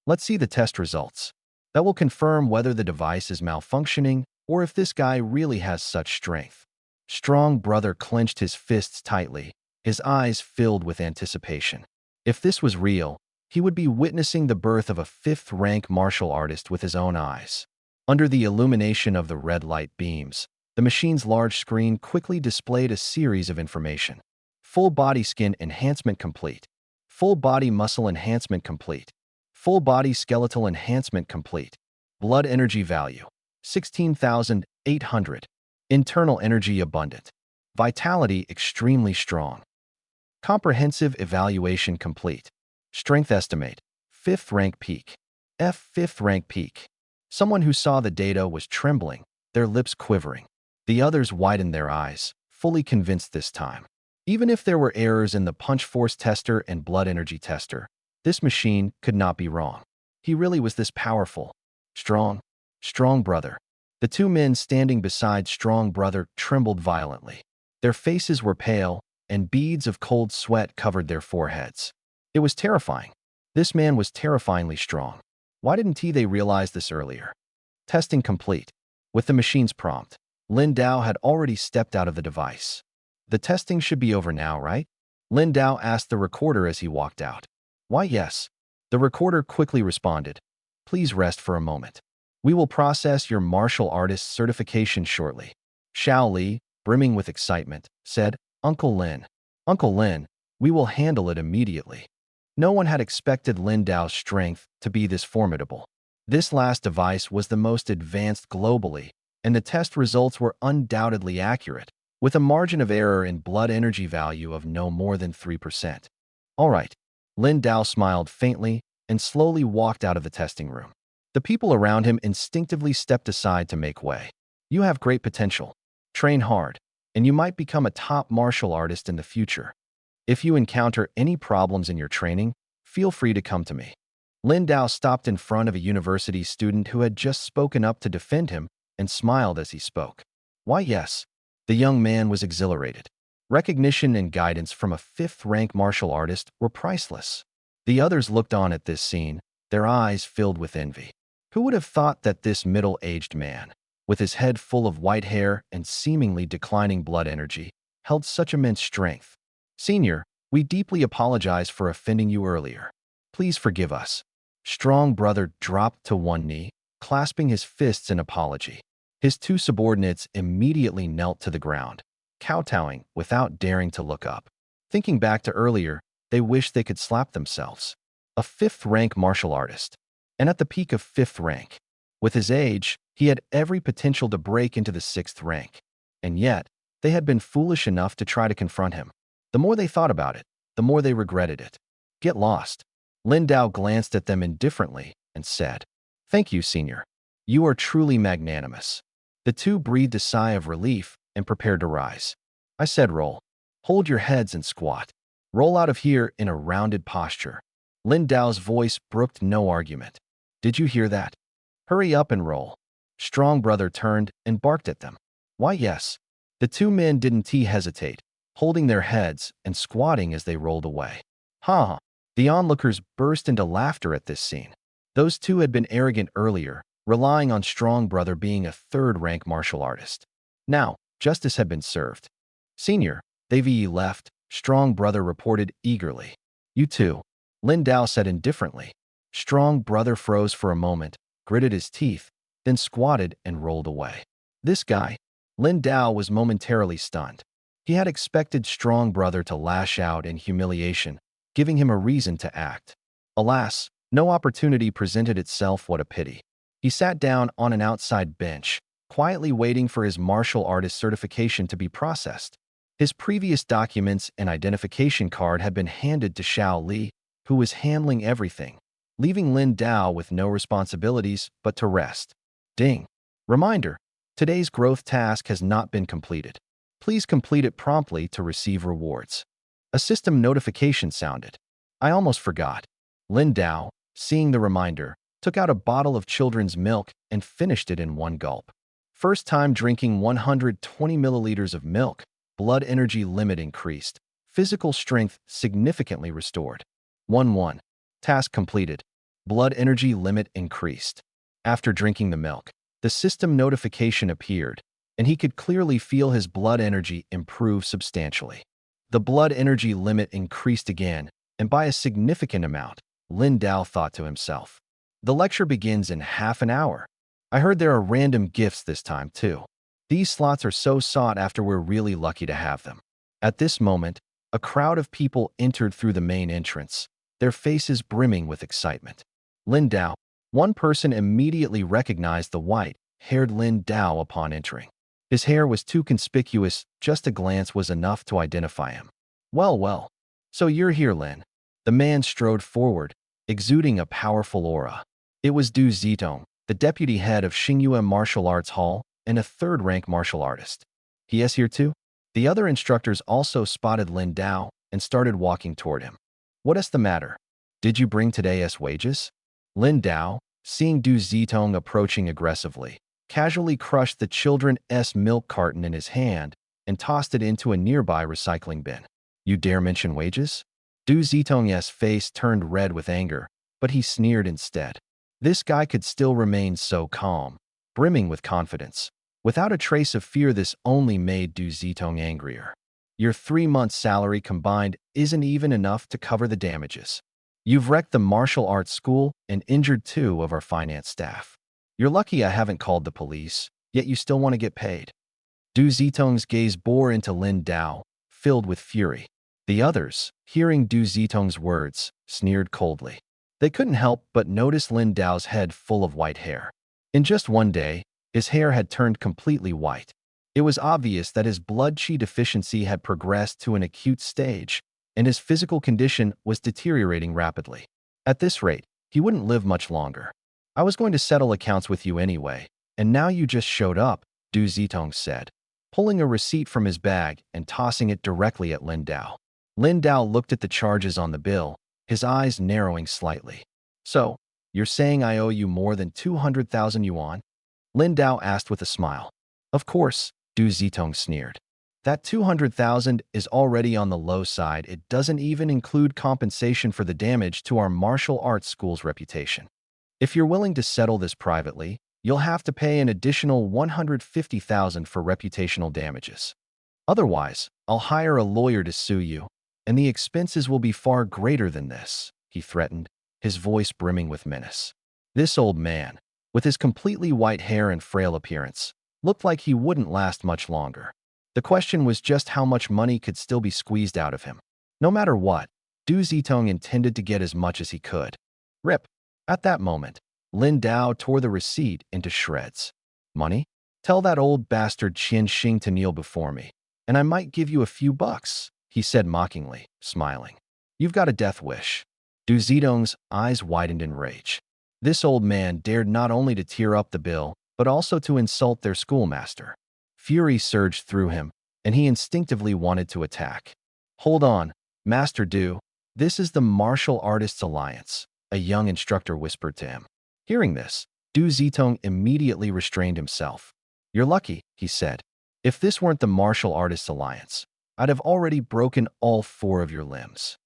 Let's see the test results. That will confirm whether the device is malfunctioning or if this guy really has such strength. Strong Brother clenched his fists tightly, his eyes filled with anticipation. If this was real, he would be witnessing the birth of a fifth-rank martial artist with his own eyes. Under the illumination of the red light beams, the machine's large screen quickly displayed a series of information. Full body skin enhancement complete. Full body muscle enhancement complete. Full body skeletal enhancement complete. Blood energy value, 16,800. Internal energy abundant. Vitality extremely strong. Comprehensive evaluation complete. Strength estimate, 5th rank peak. F 5th rank peak. Someone who saw the data was trembling, their lips quivering. The others widened their eyes, fully convinced this time. Even if there were errors in the punch force tester and blood energy tester, this machine could not be wrong. He really was this powerful. Strong Brother. The two men standing beside Strong Brother trembled violently. Their faces were pale, and beads of cold sweat covered their foreheads. It was terrifying. This man was terrifyingly strong. Why didn't they realize this earlier? Testing complete. With the machine's prompt, Lin Dao had already stepped out of the device. The testing should be over now, right? Lin Dao asked the recorder as he walked out. Why, yes. The recorder quickly responded. Please rest for a moment. We will process your martial artist certification shortly. Xiao Li, brimming with excitement, said, Uncle Lin, we will handle it immediately. No one had expected Lin Dao's strength to be this formidable. This last device was the most advanced globally, and the test results were undoubtedly accurate, with a margin of error in blood energy value of no more than 3%. All right. Lin Dao smiled faintly and slowly walked out of the testing room. The people around him instinctively stepped aside to make way. You have great potential. Train hard, and you might become a top martial artist in the future. If you encounter any problems in your training, feel free to come to me. Lin Dao stopped in front of a university student who had just spoken up to defend him and smiled as he spoke. Why, yes. The young man was exhilarated. Recognition and guidance from a fifth-rank martial artist were priceless. The others looked on at this scene, their eyes filled with envy. Who would have thought that this middle-aged man, with his head full of white hair and seemingly declining blood energy, held such immense strength? Senior, we deeply apologize for offending you earlier. Please forgive us. Strong Brother dropped to one knee, clasping his fists in apology. His two subordinates immediately knelt to the ground, kowtowing without daring to look up. Thinking back to earlier, they wished they could slap themselves. A fifth-rank martial artist, and at the peak of 5th rank. With his age, he had every potential to break into the 6th rank. And yet, they had been foolish enough to try to confront him. The more they thought about it, the more they regretted it. Get lost. Lin Dao glanced at them indifferently and said, Thank you, Senior. You are truly magnanimous. The two breathed a sigh of relief and prepared to rise. I said roll. Hold your heads and squat. Roll out of here in a rounded posture. Lin Dao's voice brooked no argument. Did you hear that? Hurry up and roll. Strong Brother turned and barked at them. Why, yes. The two men didn't hesitate, holding their heads and squatting as they rolled away. Ha! The onlookers burst into laughter at this scene. Those two had been arrogant earlier, relying on Strong Brother being a third-rank martial artist. Now, justice had been served. Senior, they've left, Strong Brother reported eagerly. You too, Lin Dao said indifferently. Strong Brother froze for a moment, gritted his teeth, then squatted and rolled away. This guy, Lin Dao, was momentarily stunned. He had expected Strong Brother to lash out in humiliation, giving him a reason to act. Alas, no opportunity presented itself. What a pity. He sat down on an outside bench, quietly waiting for his martial artist certification to be processed. His previous documents and identification card had been handed to Xiao Li, who was handling everything, leaving Lin Dao with no responsibilities but to rest. Ding. Reminder: today's growth task has not been completed. Please complete it promptly to receive rewards. A system notification sounded. I almost forgot. Lin Dao, seeing the reminder, took out a bottle of children's milk and finished it in one gulp. First time drinking 120 milliliters of milk, blood energy limit increased. Physical strength significantly restored. 1-1. Task completed. Blood energy limit increased. After drinking the milk, the system notification appeared, and he could clearly feel his blood energy improve substantially. The blood energy limit increased again, and by a significant amount. Lin Dao thought to himself. The lecture begins in half an hour. I heard there are random gifts this time, too. These slots are so sought after, we're really lucky to have them. At this moment, a crowd of people entered through the main entrance, their faces brimming with excitement. Lin Dao. One person immediately recognized the white-haired Lin Dao upon entering. His hair was too conspicuous, just a glance was enough to identify him. Well. So you're here, Lin. The man strode forward, exuding a powerful aura. It was Du Zitong, the deputy head of Xingyue Martial Arts Hall and a third-rank martial artist. He is here too? The other instructors also spotted Lin Dao and started walking toward him. What is the matter? Did you bring today's wages? Lin Dao, seeing Du Zitong approaching aggressively, casually crushed the children's milk carton in his hand and tossed it into a nearby recycling bin. You dare mention wages? Du Zitong's face turned red with anger, but he sneered instead. This guy could still remain so calm, brimming with confidence. Without a trace of fear, this only made Du Zitong angrier. Your 3 months' salary combined isn't even enough to cover the damages. You've wrecked the martial arts school and injured 2 of our finance staff. You're lucky I haven't called the police, yet you still want to get paid. Du Zitong's gaze bore into Lin Dao, filled with fury. The others, hearing Du Zitong's words, sneered coldly. They couldn't help but notice Lin Dao's head full of white hair. In just one day, his hair had turned completely white. It was obvious that his blood qi deficiency had progressed to an acute stage, and his physical condition was deteriorating rapidly. At this rate, he wouldn't live much longer. I was going to settle accounts with you anyway, and now you just showed up, Du Zitong said, pulling a receipt from his bag and tossing it directly at Lin Dao. Lin Dao looked at the charges on the bill, his eyes narrowing slightly. So, you're saying I owe you more than 200,000 yuan? Lin Dao asked with a smile. Of course, Du Zitong sneered. That 200,000 is already on the low side. It doesn't even include compensation for the damage to our martial arts school's reputation. If you're willing to settle this privately, you'll have to pay an additional 150,000 for reputational damages. Otherwise, I'll hire a lawyer to sue you, and the expenses will be far greater than this, he threatened, his voice brimming with menace. This old man, with his completely white hair and frail appearance, looked like he wouldn't last much longer. The question was just how much money could still be squeezed out of him. No matter what, Du Zitong intended to get as much as he could. Rip. At that moment, Lin Dao tore the receipt into shreds. Money? Tell that old bastard Qian Xing to kneel before me, and I might give you a few bucks, he said mockingly, smiling. You've got a death wish. Du Zitong's eyes widened in rage. This old man dared not only to tear up the bill, but also to insult their schoolmaster. Fury surged through him, and he instinctively wanted to attack. Hold on, Master Du. This is the Martial Artists Alliance, a young instructor whispered to him. Hearing this, Du Zitong immediately restrained himself. You're lucky, he said. If this weren't the Martial Artists Alliance, I'd have already broken all 4 of your limbs.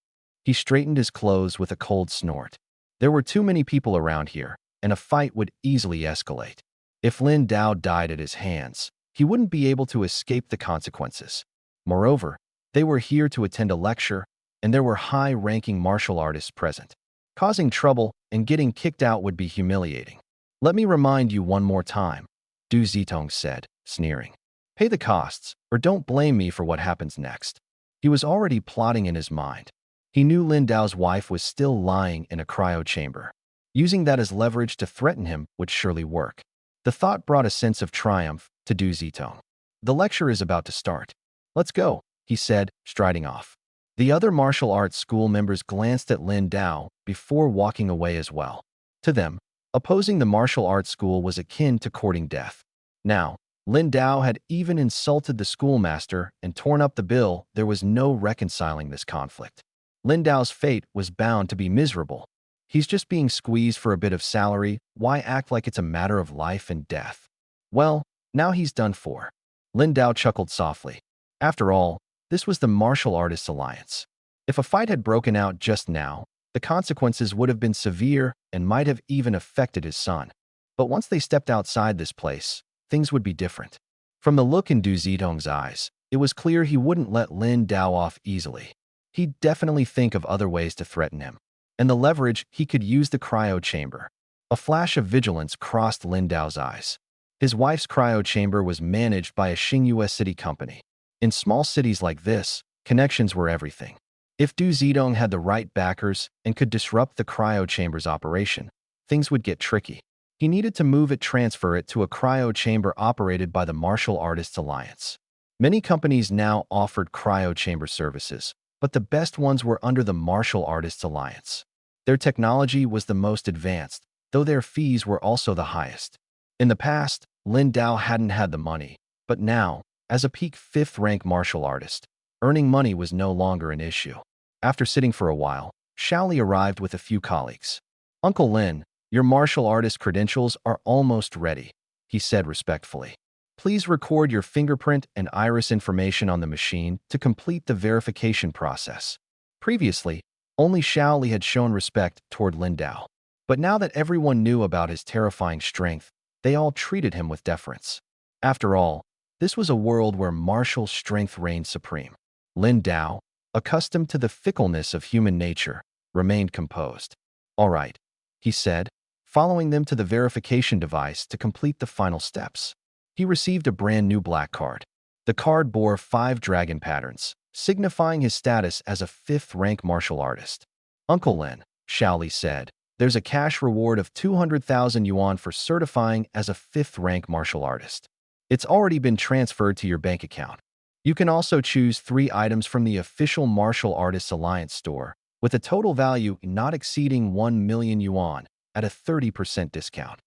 He straightened his clothes with a cold snort. There were too many people around here, and a fight would easily escalate. If Lin Dao died at his hands, he wouldn't be able to escape the consequences. Moreover, they were here to attend a lecture, and there were high-ranking martial artists present. Causing trouble and getting kicked out would be humiliating. Let me remind you one more time, Du Zitong said, sneering. Pay the costs, or don't blame me for what happens next. He was already plotting in his mind. He knew Lin Dao's wife was still lying in a cryo chamber. Using that as leverage to threaten him would surely work. The thought brought a sense of triumph to Du Zitong. The lecture is about to start. Let's go, he said, striding off. The other martial arts school members glanced at Lin Dao before walking away as well. To them, opposing the martial arts school was akin to courting death. Now, Lin Dao had even insulted the schoolmaster and torn up the bill. There was no reconciling this conflict. Lin Dao's fate was bound to be miserable. He's just being squeezed for a bit of salary. Why act like it's a matter of life and death? Well, now he's done for. Lin Dao chuckled softly. After all, this was the Martial Artists Alliance. If a fight had broken out just now, the consequences would have been severe and might have even affected his son. But once they stepped outside this place, things would be different. From the look in Du Zitong's eyes, it was clear he wouldn't let Lin Dao off easily. He'd definitely think of other ways to threaten him. And the leverage, he could use the cryo chamber. A flash of vigilance crossed Lin Dao's eyes. His wife's cryo chamber was managed by a Xingyue city company. In small cities like this, connections were everything. If Du Zitong had the right backers and could disrupt the cryo chamber's operation, things would get tricky. He needed to transfer it to a cryo chamber operated by the Martial Artists Alliance. Many companies now offered cryo chamber services, but the best ones were under the Martial Artists Alliance. Their technology was the most advanced, though their fees were also the highest. In the past, Lin Dao hadn't had the money, but now, as a peak 5th-rank martial artist, earning money was no longer an issue. After sitting for a while, Shaoli arrived with a few colleagues. "Uncle Lin, your martial artist credentials are almost ready," he said respectfully. "Please record your fingerprint and iris information on the machine to complete the verification process." Previously, only Shaoli had shown respect toward Lin Dao. But now that everyone knew about his terrifying strength, they all treated him with deference. After all, this was a world where martial strength reigned supreme. Lin Dao, accustomed to the fickleness of human nature, remained composed. "All right," he said, following them to the verification device to complete the final steps. He received a brand new black card. The card bore 5 dragon patterns, signifying his status as a 5th-rank martial artist. "Uncle Lin," Shaoli said, "there's a cash reward of 200,000 yuan for certifying as a 5th-rank martial artist. It's already been transferred to your bank account. You can also choose 3 items from the official Martial Artists Alliance store, with a total value not exceeding 1 million yuan, at a 30% discount.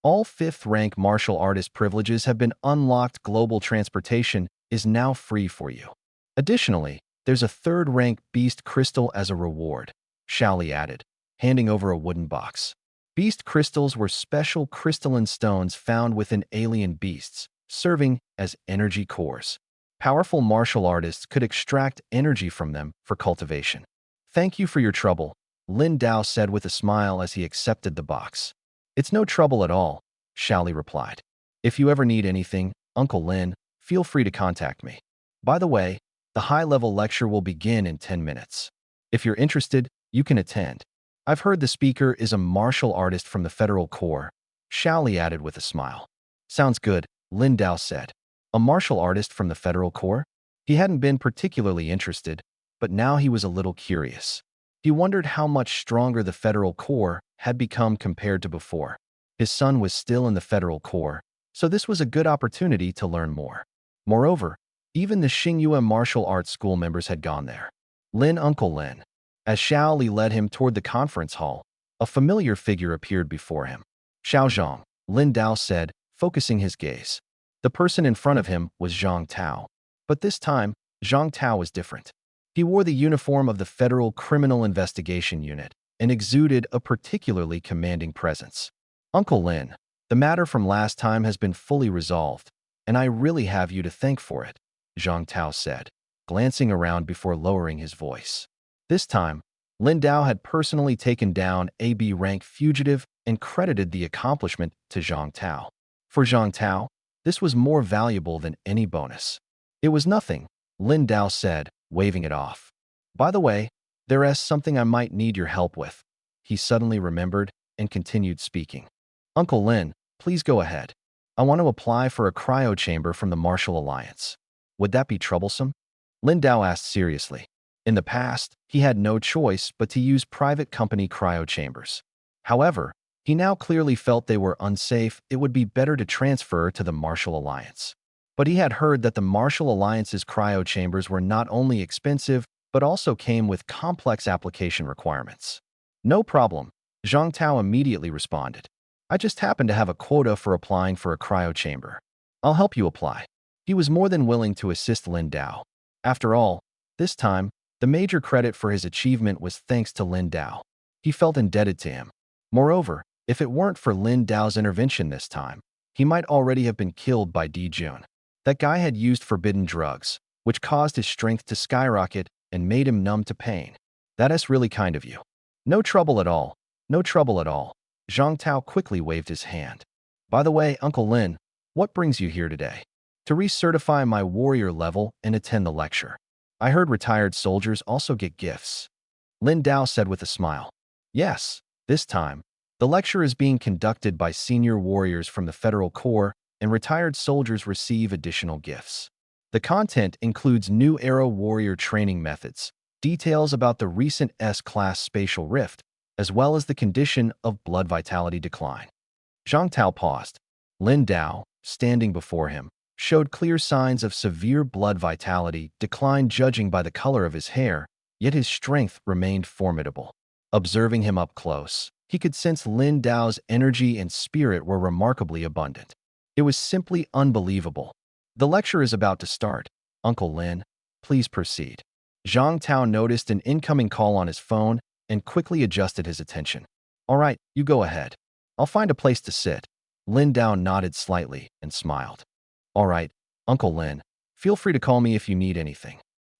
All 5th-rank martial artist privileges have been unlocked. Global transportation is now free for you. Additionally, there's a 3rd-rank beast crystal as a reward," Shaoli added, handing over a wooden box. Beast crystals were special crystalline stones found within alien beasts, serving as energy cores. Powerful martial artists could extract energy from them for cultivation. "Thank you for your trouble," Lin Dao said with a smile as he accepted the box. "It's no trouble at all," Shaoli replied. "If you ever need anything, Uncle Lin, feel free to contact me. By the way, the high-level lecture will begin in 10 minutes. If you're interested, you can attend. I've heard the speaker is a martial artist from the Federal Corps," Shaoli added with a smile. "Sounds good," Lin Dao said. A martial artist from the Federal Corps? He hadn't been particularly interested, but now he was a little curious. He wondered how much stronger the Federal Corps had become compared to before. His son was still in the Federal Corps, so this was a good opportunity to learn more. Moreover, even the Xingyue martial arts school members had gone there. Uncle Lin. As Shaoli led him toward the conference hall, a familiar figure appeared before him. "Xiaozhong," Lin Dao said, focusing his gaze. The person in front of him was Zhang Tao. But this time, Zhang Tao was different. He wore the uniform of the Federal Criminal Investigation Unit and exuded a particularly commanding presence. "Uncle Lin, the matter from last time has been fully resolved, and I really have you to thank for it," Zhang Tao said, glancing around before lowering his voice. This time, Lin Dao had personally taken down a B-rank fugitive and credited the accomplishment to Zhang Tao. For Zhang Tao, this was more valuable than any bonus. "It was nothing," Lin Dao said, waving it off. "By the way, there is something I might need your help with." He suddenly remembered and continued speaking. "Uncle Lin, please go ahead. I want to apply for a cryo chamber from the Martial Alliance. Would that be troublesome?" Lin Dao asked seriously. In the past, he had no choice but to use private company cryo chambers. However, He now clearly felt they were unsafe. It would be better to transfer to the Martial Alliance. But he had heard that the Martial Alliance's cryo chambers were not only expensive, but also came with complex application requirements. No problem, Zhang Tao immediately responded. I just happen to have a quota for applying for a cryo chamber. I'll help you apply. He was more than willing to assist Lin Dao. After all, this time, the major credit for his achievement was thanks to Lin Dao. He felt indebted to him. Moreover, if it weren't for Lin Dao's intervention this time, he might already have been killed by Di Jun. That guy had used forbidden drugs, which caused his strength to skyrocket and made him numb to pain. That is really kind of you. No trouble at all. No trouble at all. Zhang Tao quickly waved his hand. By the way, Uncle Lin, what brings you here today? To recertify my warrior level and attend the lecture. I heard retired soldiers also get gifts. Lin Dao said with a smile. Yes, this time, the lecture is being conducted by senior warriors from the Federal Corps, and retired soldiers receive additional gifts. The content includes new Aero warrior training methods, details about the recent S-class spatial rift, as well as the condition of blood vitality decline. Zhang Tao paused. Lin Dao, standing before him, showed clear signs of severe blood vitality decline judging by the color of his hair, yet his strength remained formidable. Observing him up close, he could sense Lin Dao's energy and spirit were remarkably abundant. It was simply unbelievable. The lecture is about to start. Uncle Lin, please proceed. Zhang Tao noticed an incoming call on his phone and quickly adjusted his attention. All right, you go ahead. I'll find a place to sit. Lin Dao nodded slightly and smiled. All right, Uncle Lin, feel free to call me if you need anything.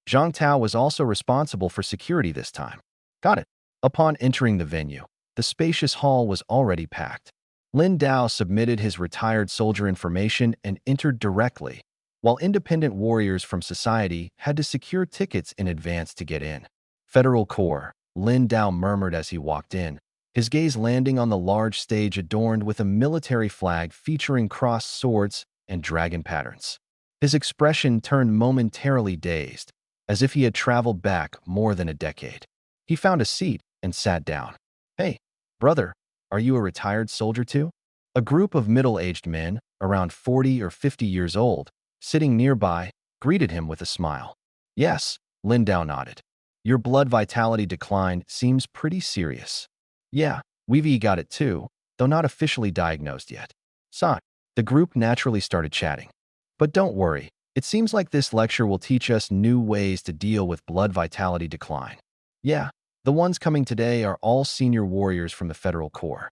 Zhang Tao was also responsible for security this time. Got it. Upon entering the venue, the spacious hall was already packed. Lin Dao submitted his retired soldier information and entered directly, while independent warriors from society had to secure tickets in advance to get in. Federal Corps, Lin Dao murmured as he walked in, his gaze landing on the large stage adorned with a military flag featuring crossed swords and dragon patterns. His expression turned momentarily dazed, as if he had traveled back more than a decade. He found a seat and sat down. Hey, brother, are you a retired soldier too? A group of middle-aged men, around 40 or 50 years old, sitting nearby, greeted him with a smile. Yes, Lin Dao nodded. Your blood vitality decline seems pretty serious. Yeah, we've got it too, though not officially diagnosed yet. Son, the group naturally started chatting. But don't worry, it seems like this lecture will teach us new ways to deal with blood vitality decline. Yeah, the ones coming today are all senior warriors from the Federal Corps.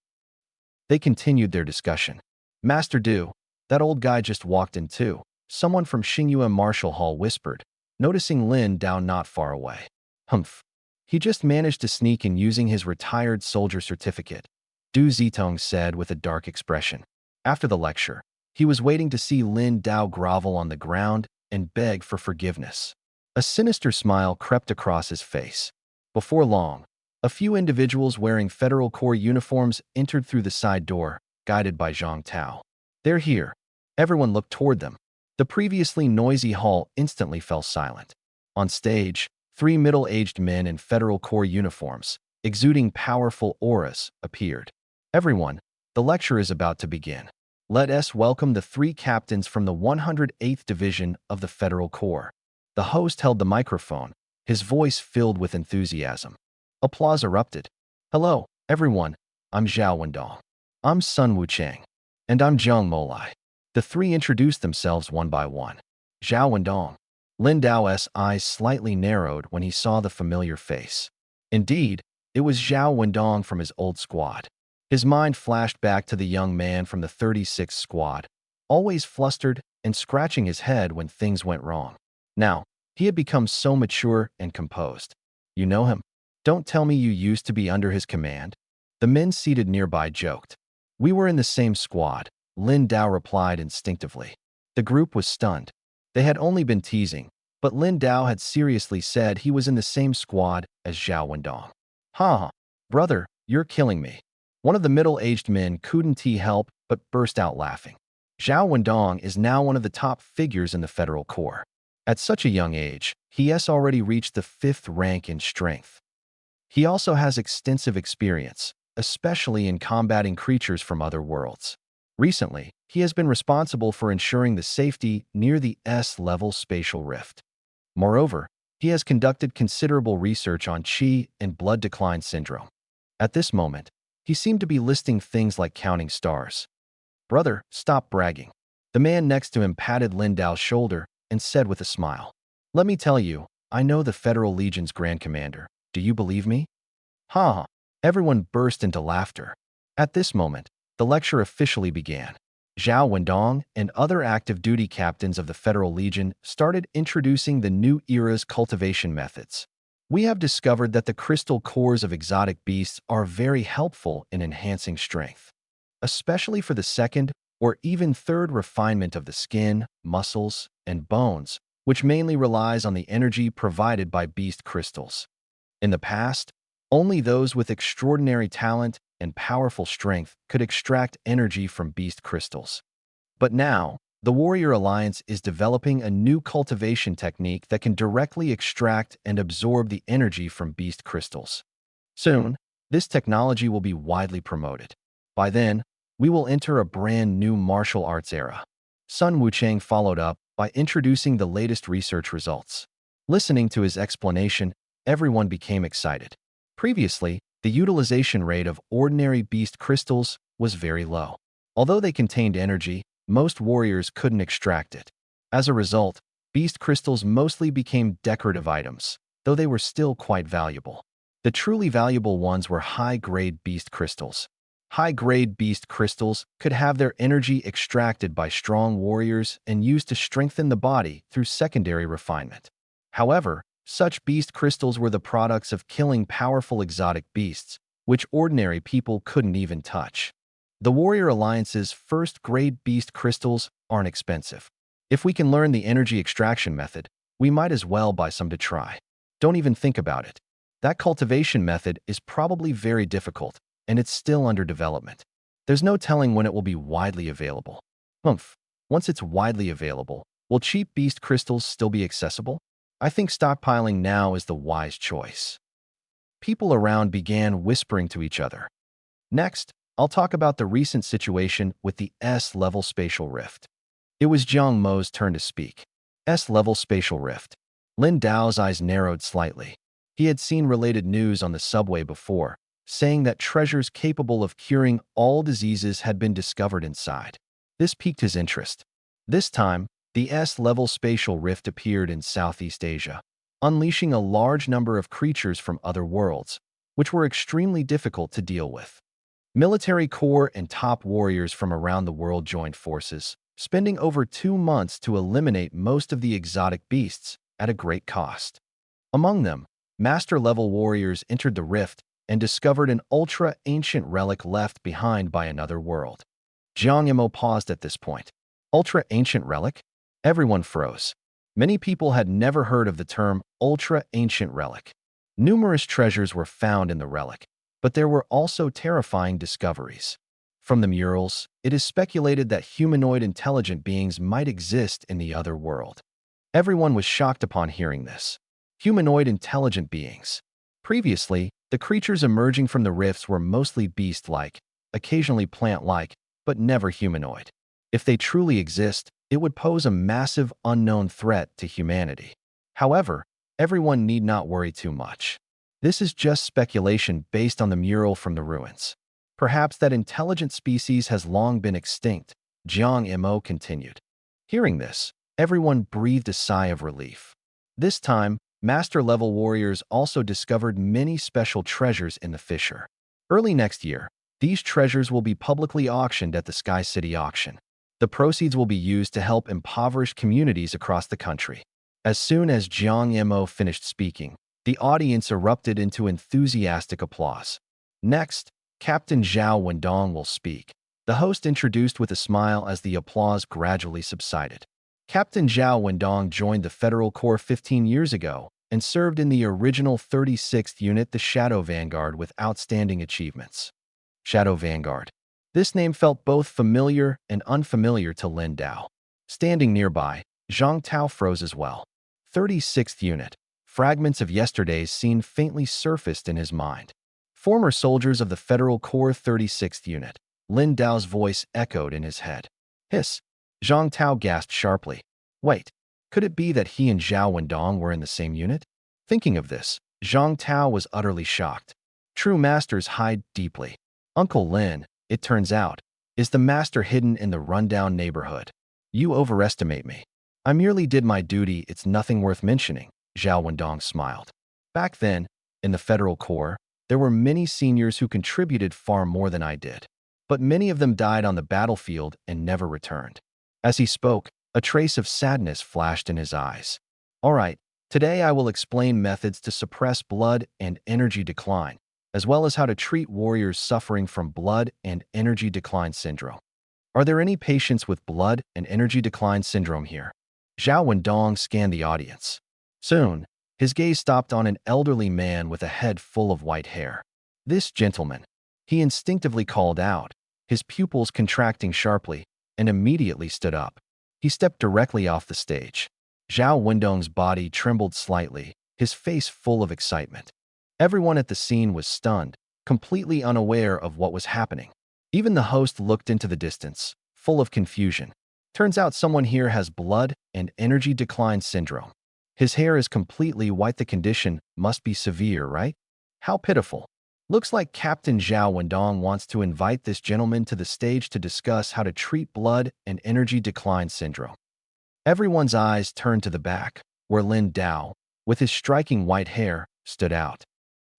They continued their discussion. Master Du, that old guy just walked in too, someone from Xingyue Martial Hall whispered, noticing Lin Dao not far away. Humph. He just managed to sneak in using his retired soldier certificate, Du Zitong said with a dark expression. After the lecture, he was waiting to see Lin Dao grovel on the ground and beg for forgiveness. A sinister smile crept across his face. Before long, a few individuals wearing Federal Corps uniforms entered through the side door, guided by Zhang Tao. They're here. Everyone looked toward them. The previously noisy hall instantly fell silent. On stage, 3 middle-aged men in Federal Corps uniforms, exuding powerful auras, appeared. Everyone, the lecture is about to begin. Let us welcome the 3 captains from the 108th Division of the Federal Corps. The host held the microphone, his voice filled with enthusiasm. Applause erupted. Hello, everyone. I'm Zhao Wendong. I'm Sun Wuchang. And I'm Zhang Molai. The 3 introduced themselves one by one. Zhao Wendong. Lin Dao's eyes slightly narrowed when he saw the familiar face. Indeed, it was Zhao Wendong from his old squad. His mind flashed back to the young man from the 36th squad, always flustered and scratching his head when things went wrong. Now, he had become so mature and composed. You know him? Don't tell me you used to be under his command. The men seated nearby joked. We were in the same squad, Lin Dao replied instinctively. The group was stunned. They had only been teasing, but Lin Dao had seriously said he was in the same squad as Zhao Wendong. Ha! Brother, you're killing me. One of the middle-aged men couldn't help but burst out laughing. Zhao Wendong is now one of the top figures in the Federal Corps. At such a young age, he has already reached the 5th rank in strength. He also has extensive experience, especially in combating creatures from other worlds. Recently, he has been responsible for ensuring the safety near the S-level spatial rift. Moreover, he has conducted considerable research on qi and blood decline syndrome. At this moment, he seemed to be listing things like counting stars. "Brother, stop bragging." The man next to him patted Lin Dao's shoulder and said with a smile, "Let me tell you, I know the Federal Legion's Grand Commander. Do you believe me?" Ha ha. Everyone burst into laughter. At this moment, the lecture officially began. Zhao Wendong and other active duty captains of the Federal Legion started introducing the new era's cultivation methods. "We have discovered that the crystal cores of exotic beasts are very helpful in enhancing strength, especially for the second or even third refinement of the skin, muscles, and bones, which mainly relies on the energy provided by beast crystals. In the past, only those with extraordinary talent and powerful strength could extract energy from beast crystals. But now, the Warrior Alliance is developing a new cultivation technique that can directly extract and absorb the energy from beast crystals. Soon, this technology will be widely promoted. By then, we will enter a brand new martial arts era." Sun Wuchang followed up by introducing the latest research results. Listening to his explanation, everyone became excited. Previously, the utilization rate of ordinary beast crystals was very low. Although they contained energy, most warriors couldn't extract it. As a result, beast crystals mostly became decorative items, though they were still quite valuable. The truly valuable ones were high-grade beast crystals. High-grade beast crystals could have their energy extracted by strong warriors and used to strengthen the body through secondary refinement. However, such beast crystals were the products of killing powerful exotic beasts, which ordinary people couldn't even touch. The Warrior Alliance's first-grade beast crystals aren't expensive. If we can learn the energy extraction method, we might as well buy some to try. Don't even think about it. That cultivation method is probably very difficult, and it's still under development. There's no telling when it will be widely available. Once it's widely available, will cheap beast crystals still be accessible? I think stockpiling now is the wise choice. People around began whispering to each other. Next, I'll talk about the recent situation with the S-level spatial rift. It was Jiang Mo's turn to speak. S-level spatial rift. Lin Dao's eyes narrowed slightly. He had seen related news on the subway before, saying that treasures capable of curing all diseases had been discovered inside. This piqued his interest. This time, the S-level spatial rift appeared in Southeast Asia, unleashing a large number of creatures from other worlds, which were extremely difficult to deal with. Military corps and top warriors from around the world joined forces, spending over 2 months to eliminate most of the exotic beasts at a great cost. Among them, master-level warriors entered the rift and discovered an ultra-ancient relic left behind by another world. Jiang Mo paused at this point. Ultra-ancient relic? Everyone froze. Many people had never heard of the term ultra-ancient relic. Numerous treasures were found in the relic, but there were also terrifying discoveries. From the murals, it is speculated that humanoid intelligent beings might exist in the other world. Everyone was shocked upon hearing this. Humanoid intelligent beings. Previously, the creatures emerging from the rifts were mostly beast-like, occasionally plant-like, but never humanoid. If they truly exist, it would pose a massive unknown threat to humanity. However, everyone need not worry too much. This is just speculation based on the mural from the ruins. Perhaps that intelligent species has long been extinct, Jiang Mo continued. Hearing this, everyone breathed a sigh of relief. This time, master-level warriors also discovered many special treasures in the fissure. Early next year, these treasures will be publicly auctioned at the Sky City auction. The proceeds will be used to help impoverished communities across the country. As soon as Jiang Mo finished speaking, the audience erupted into enthusiastic applause. Next, Captain Zhao Wendong will speak. The host introduced with a smile as the applause gradually subsided. Captain Zhao Wendong joined the Federal Corps 15 years ago and served in the original 36th Unit, the Shadow Vanguard, with outstanding achievements. Shadow Vanguard. This name felt both familiar and unfamiliar to Lin Dao. Standing nearby, Zhang Tao froze as well. 36th Unit. Fragments of yesterday's scene faintly surfaced in his mind. Former soldiers of the Federal Corps 36th Unit. Lin Dao's voice echoed in his head. Hiss. Zhang Tao gasped sharply. Wait, could it be that he and Zhao Wendong were in the same unit? Thinking of this, Zhang Tao was utterly shocked. True masters hide deeply. Uncle Lin, it turns out, is the master hidden in the rundown neighborhood. You overestimate me. I merely did my duty, it's nothing worth mentioning, Zhao Wendong smiled. Back then, in the Federal Corps, there were many seniors who contributed far more than I did. But many of them died on the battlefield and never returned. As he spoke, a trace of sadness flashed in his eyes. All right, today I will explain methods to suppress blood and energy decline, as well as how to treat warriors suffering from blood and energy decline syndrome. Are there any patients with blood and energy decline syndrome here? Zhao Wendong scanned the audience. Soon, his gaze stopped on an elderly man with a head full of white hair. This gentleman, he instinctively called out, his pupils contracting sharply, and immediately stood up. He stepped directly off the stage. Zhao Wendong's body trembled slightly, his face full of excitement. Everyone at the scene was stunned, completely unaware of what was happening. Even the host looked into the distance, full of confusion. Turns out someone here has blood and energy decline syndrome. His hair is completely white. The condition must be severe, right? How pitiful. Looks like Captain Zhao Wendong wants to invite this gentleman to the stage to discuss how to treat blood and energy decline syndrome. Everyone's eyes turned to the back, where Lin Dao, with his striking white hair, stood out.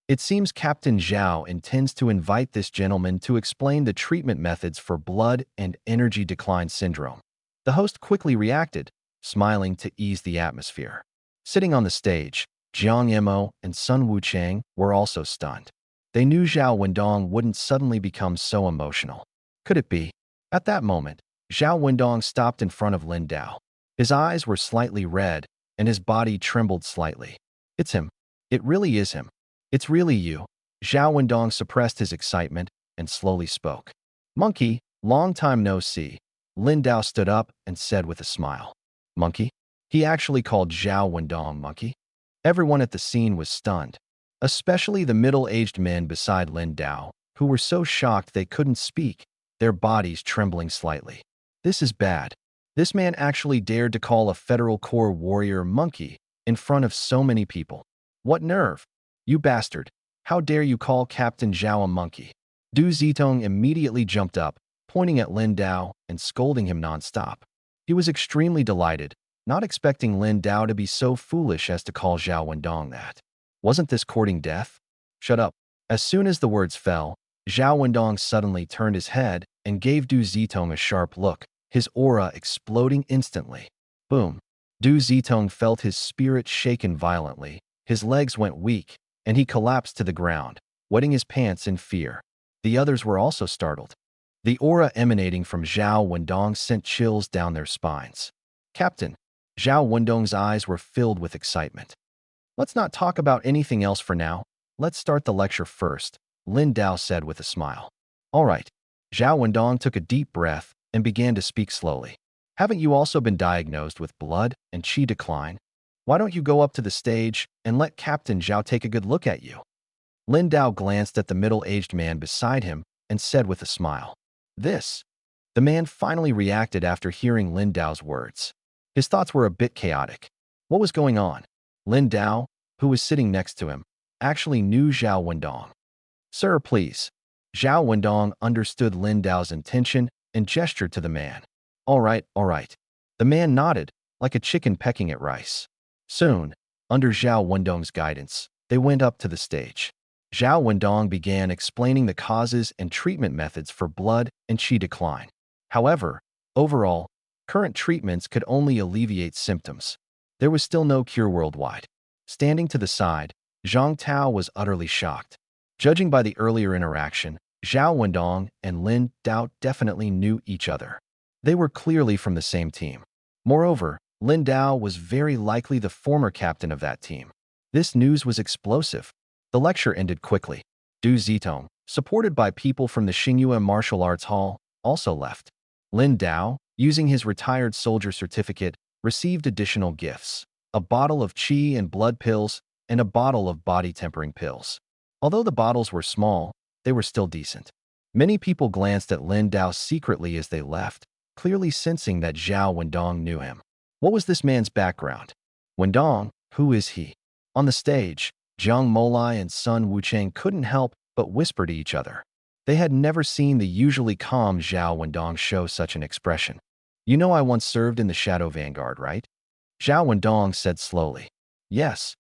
It seems Captain Zhao intends to invite this gentleman to explain the treatment methods for blood and energy decline syndrome. The host quickly reacted, smiling to ease the atmosphere. Sitting on the stage, Jiang Emo and Sun Wuchang were also stunned. They knew Zhao Wendong wouldn't suddenly become so emotional. Could it be? At that moment, Zhao Wendong stopped in front of Lin Dao. His eyes were slightly red, and his body trembled slightly. It's him. It really is him. It's really you. Zhao Wendong suppressed his excitement and slowly spoke. Monkey, long time no see. Lin Dao stood up and said with a smile. Monkey? He actually called Zhao Wendong monkey? Everyone at the scene was stunned, especially the middle-aged men beside Lin Dao, who were so shocked they couldn't speak, their bodies trembling slightly. This is bad. This man actually dared to call a Federal Corps warrior monkey in front of so many people. What nerve! You bastard! How dare you call Captain Zhao a monkey? Du Zitong immediately jumped up, pointing at Lin Dao and scolding him nonstop. He was extremely delighted, not expecting Lin Dao to be so foolish as to call Zhao Wendong that. Wasn't this courting death? Shut up. As soon as the words fell, Zhao Wendong suddenly turned his head and gave Du Zitong a sharp look, his aura exploding instantly. Boom. Du Zitong felt his spirit shaken violently, his legs went weak, and he collapsed to the ground, wetting his pants in fear. The others were also startled. The aura emanating from Zhao Wendong sent chills down their spines. Captain, Zhao Wendong's eyes were filled with excitement. Let's not talk about anything else for now. Let's start the lecture first, Lin Dao said with a smile. All right. Zhao Wendong took a deep breath and began to speak slowly. Haven't you also been diagnosed with blood and qi decline? Why don't you go up to the stage and let Captain Zhao take a good look at you? Lin Dao glanced at the middle-aged man beside him and said with a smile. This. The man finally reacted after hearing Lin Dao's words. His thoughts were a bit chaotic. What was going on? Lin Dao, who was sitting next to him, actually knew Zhao Wendong. Sir, please. Zhao Wendong understood Lin Dao's intention and gestured to the man. All right, all right. The man nodded, like a chicken pecking at rice. Soon, under Zhao Wendong's guidance, they went up to the stage. Zhao Wendong began explaining the causes and treatment methods for blood and qi decline. However, overall, current treatments could only alleviate symptoms. There was still no cure worldwide. Standing to the side, Zhang Tao was utterly shocked. Judging by the earlier interaction, Zhao Wendong and Lin Dao definitely knew each other. They were clearly from the same team. Moreover, Lin Dao was very likely the former captain of that team. This news was explosive. The lecture ended quickly. Du Zitong, supported by people from the Xingyue Martial Arts Hall, also left. Lin Dao, using his retired soldier certificate, received additional gifts, a bottle of qi and blood pills, and a bottle of body-tempering pills. Although the bottles were small, they were still decent. Many people glanced at Lin Dao secretly as they left, clearly sensing that Zhao Wendong knew him. What was this man's background? Wendong, who is he? On the stage, Jiang Molai and Sun Wucheng couldn't help but whisper to each other. They had never seen the usually calm Zhao Wendong show such an expression. You know I once served in the Shadow Vanguard, right? Zhao Wendong said slowly. Yes.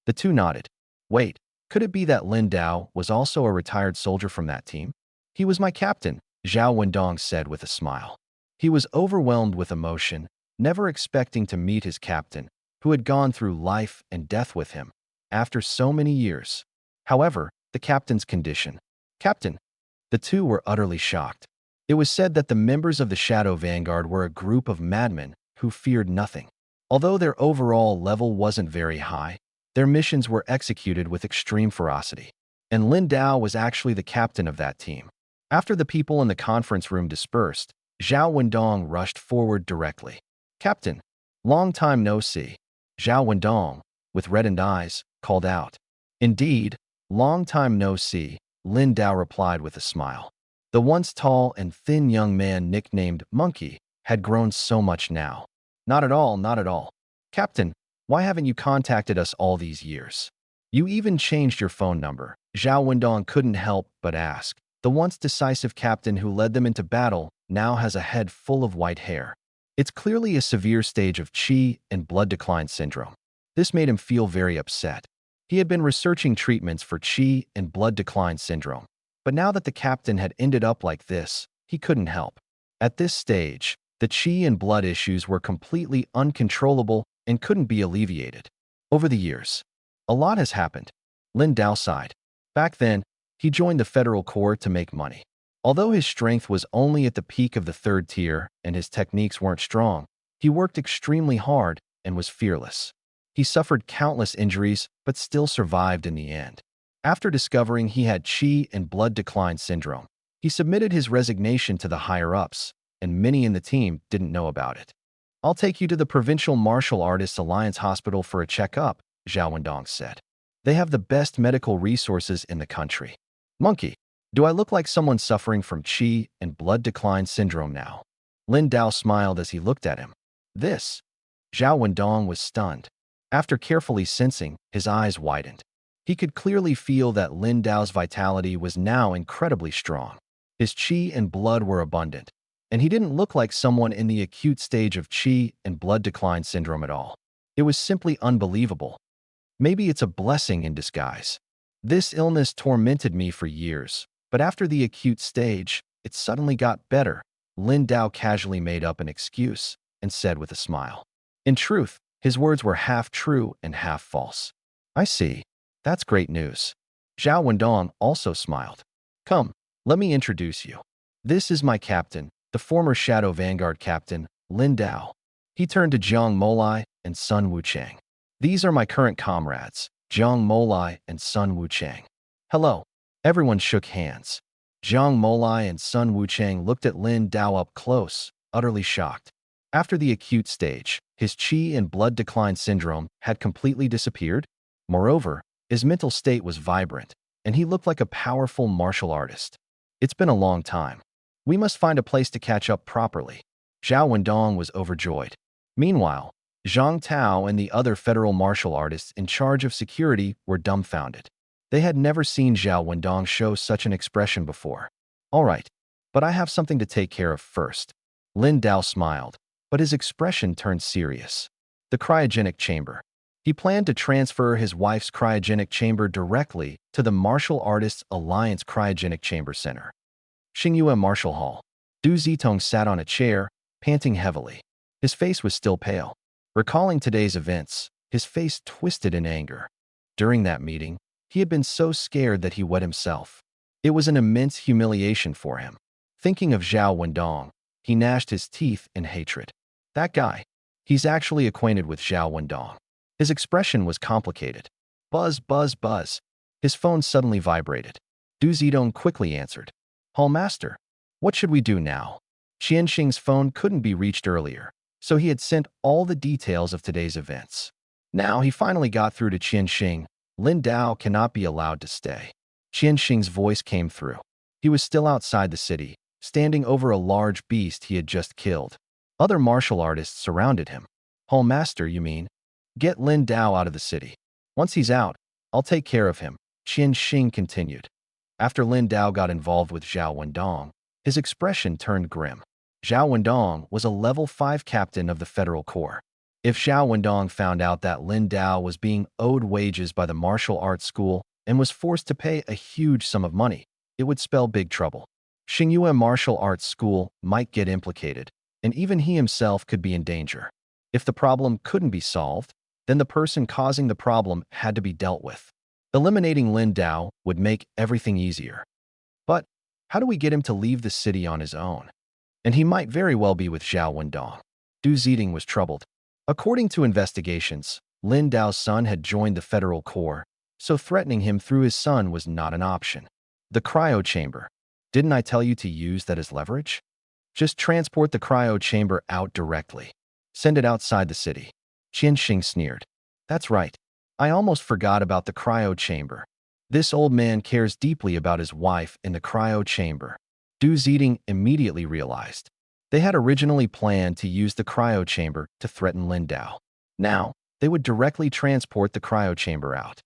The two nodded. Wait, could it be that Lin Dao was also a retired soldier from that team? He was my captain, Zhao Wendong said with a smile. He was overwhelmed with emotion, never expecting to meet his captain, who had gone through life and death with him, after so many years. However, the captain's condition. Captain. The two were utterly shocked. It was said that the members of the Shadow Vanguard were a group of madmen who feared nothing. Although their overall level wasn't very high, their missions were executed with extreme ferocity. And Lin Dao was actually the captain of that team. After the people in the conference room dispersed, Zhao Wendong rushed forward directly. Captain, long time no see. Zhao Wendong, with reddened eyes, called out. Indeed, long time no see, Lin Dao replied with a smile. The once tall and thin young man nicknamed Monkey had grown so much now. Not at all, not at all. Captain, why haven't you contacted us all these years? You even changed your phone number. Zhao Wendong couldn't help but ask. The once decisive captain who led them into battle now has a head full of white hair. It's clearly a severe stage of qi and blood decline syndrome. This made him feel very upset. He had been researching treatments for qi and blood decline syndrome. But now that the captain had ended up like this, he couldn't help. At this stage, the qi and blood issues were completely uncontrollable and couldn't be alleviated. Over the years, a lot has happened. Lin Dao sighed. Back then, he joined the Federal Corps to make money. Although his strength was only at the peak of the third tier and his techniques weren't strong, he worked extremely hard and was fearless. He suffered countless injuries but still survived in the end. After discovering he had qi and blood decline syndrome, he submitted his resignation to the higher-ups, and many in the team didn't know about it. I'll take you to the Provincial Martial Artists Alliance Hospital for a checkup, Zhao Wendong said. They have the best medical resources in the country. Monkey, do I look like someone suffering from qi and blood decline syndrome now? Lin Dao smiled as he looked at him. This? Zhao Wendong was stunned. After carefully sensing, his eyes widened. He could clearly feel that Lin Dao's vitality was now incredibly strong. His qi and blood were abundant, and he didn't look like someone in the acute stage of qi and blood decline syndrome at all. It was simply unbelievable. Maybe it's a blessing in disguise. This illness tormented me for years, but after the acute stage, it suddenly got better. Lin Dao casually made up an excuse and said with a smile. In truth, his words were half true and half false. I see. That's great news. Zhao Wendong also smiled. Come, let me introduce you. This is my captain, the former Shadow Vanguard captain, Lin Dao. He turned to Jiang Molai and Sun Wucheng. These are my current comrades, Jiang Molai and Sun Wucheng. Hello. Everyone shook hands. Jiang Molai and Sun Wucheng looked at Lin Dao up close, utterly shocked. After the acute stage, his qi and blood decline syndrome had completely disappeared. Moreover, his mental state was vibrant, and he looked like a powerful martial artist. It's been a long time. We must find a place to catch up properly. Zhao Wendong was overjoyed. Meanwhile, Zhang Tao and the other federal martial artists in charge of security were dumbfounded. They had never seen Zhao Wendong show such an expression before. All right, but I have something to take care of first. Lin Dao smiled, but his expression turned serious. The cryogenic chamber. He planned to transfer his wife's cryogenic chamber directly to the Martial Artists Alliance Cryogenic Chamber Center. Xingyue Martial Hall. Du Zitong sat on a chair, panting heavily. His face was still pale. Recalling today's events, his face twisted in anger. During that meeting, he had been so scared that he wet himself. It was an immense humiliation for him. Thinking of Zhao Wendong, he gnashed his teeth in hatred. That guy. He's actually acquainted with Zhao Wendong. His expression was complicated. Buzz, buzz, buzz. His phone suddenly vibrated. Du Zitong quickly answered. Hall Master, what should we do now? Qianxing's phone couldn't be reached earlier, so he had sent all the details of today's events. Now he finally got through to Qianxing. Lin Dao cannot be allowed to stay. Qianxing's voice came through. He was still outside the city, standing over a large beast he had just killed. Other martial artists surrounded him. "Hall Master, you mean? Get Lin Dao out of the city. Once he's out, I'll take care of him," Qianxing continued. After Lin Dao got involved with Zhao Wendong, his expression turned grim. Zhao Wendong was a level 5 captain of the Federal Corps. If Zhao Wendong found out that Lin Dao was being owed wages by the martial arts school and was forced to pay a huge sum of money, it would spell big trouble. Xingyue Martial Arts School might get implicated, and even he himself could be in danger. If the problem couldn't be solved, then the person causing the problem had to be dealt with. Eliminating Lin Dao would make everything easier. But how do we get him to leave the city on his own? And he might very well be with Zhao Wendong. Du Ziding was troubled. According to investigations, Lin Dao's son had joined the Federal Corps, so threatening him through his son was not an option. The cryo chamber. Didn't I tell you to use that as leverage? Just transport the cryo chamber out directly. Send it outside the city. Qianxing sneered. That's right. I almost forgot about the cryo chamber. This old man cares deeply about his wife in the cryo chamber. Du Ziding immediately realized. They had originally planned to use the cryo chamber to threaten Lin Dao. Now, they would directly transport the cryo chamber out.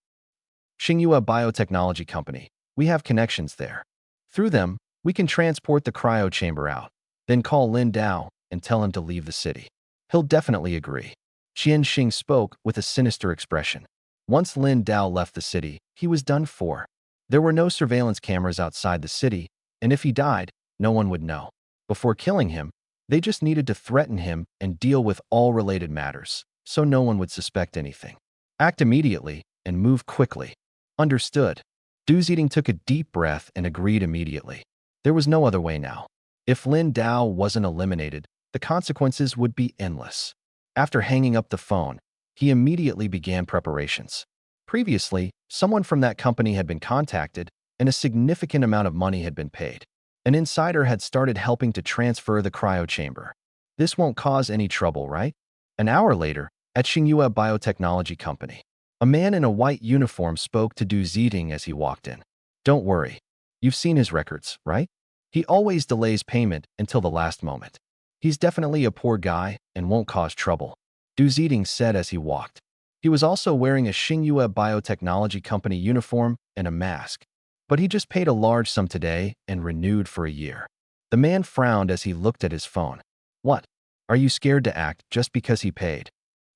Xingyue Biotechnology Company. We have connections there. Through them, we can transport the cryo chamber out, then call Lin Dao and tell him to leave the city. He'll definitely agree. Qianxing spoke with a sinister expression. Once Lin Dao left the city, he was done for. There were no surveillance cameras outside the city, and if he died, no one would know. Before killing him, they just needed to threaten him and deal with all related matters, so no one would suspect anything. Act immediately and move quickly. Understood. Du Ziding took a deep breath and agreed immediately. There was no other way now. If Lin Dao wasn't eliminated, the consequences would be endless. After hanging up the phone, he immediately began preparations. Previously, someone from that company had been contacted, and a significant amount of money had been paid. An insider had started helping to transfer the cryo chamber. This won't cause any trouble, right? An hour later, at Xingyue Biotechnology Company, a man in a white uniform spoke to Du Ziding as he walked in. Don't worry. You've seen his records, right? He always delays payment until the last moment. He's definitely a poor guy and won't cause trouble, Du Ziding said as he walked. He was also wearing a Xingyue Biotechnology Company uniform and a mask. But he just paid a large sum today and renewed for a year. The man frowned as he looked at his phone. What? Are you scared to act just because he paid?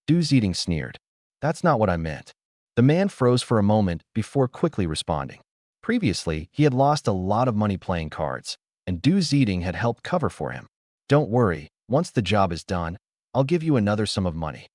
Du Ziding sneered. That's not what I meant. The man froze for a moment before quickly responding. Previously, he had lost a lot of money playing cards, and Du Ziding had helped cover for him. Don't worry, once the job is done, I'll give you another sum of money.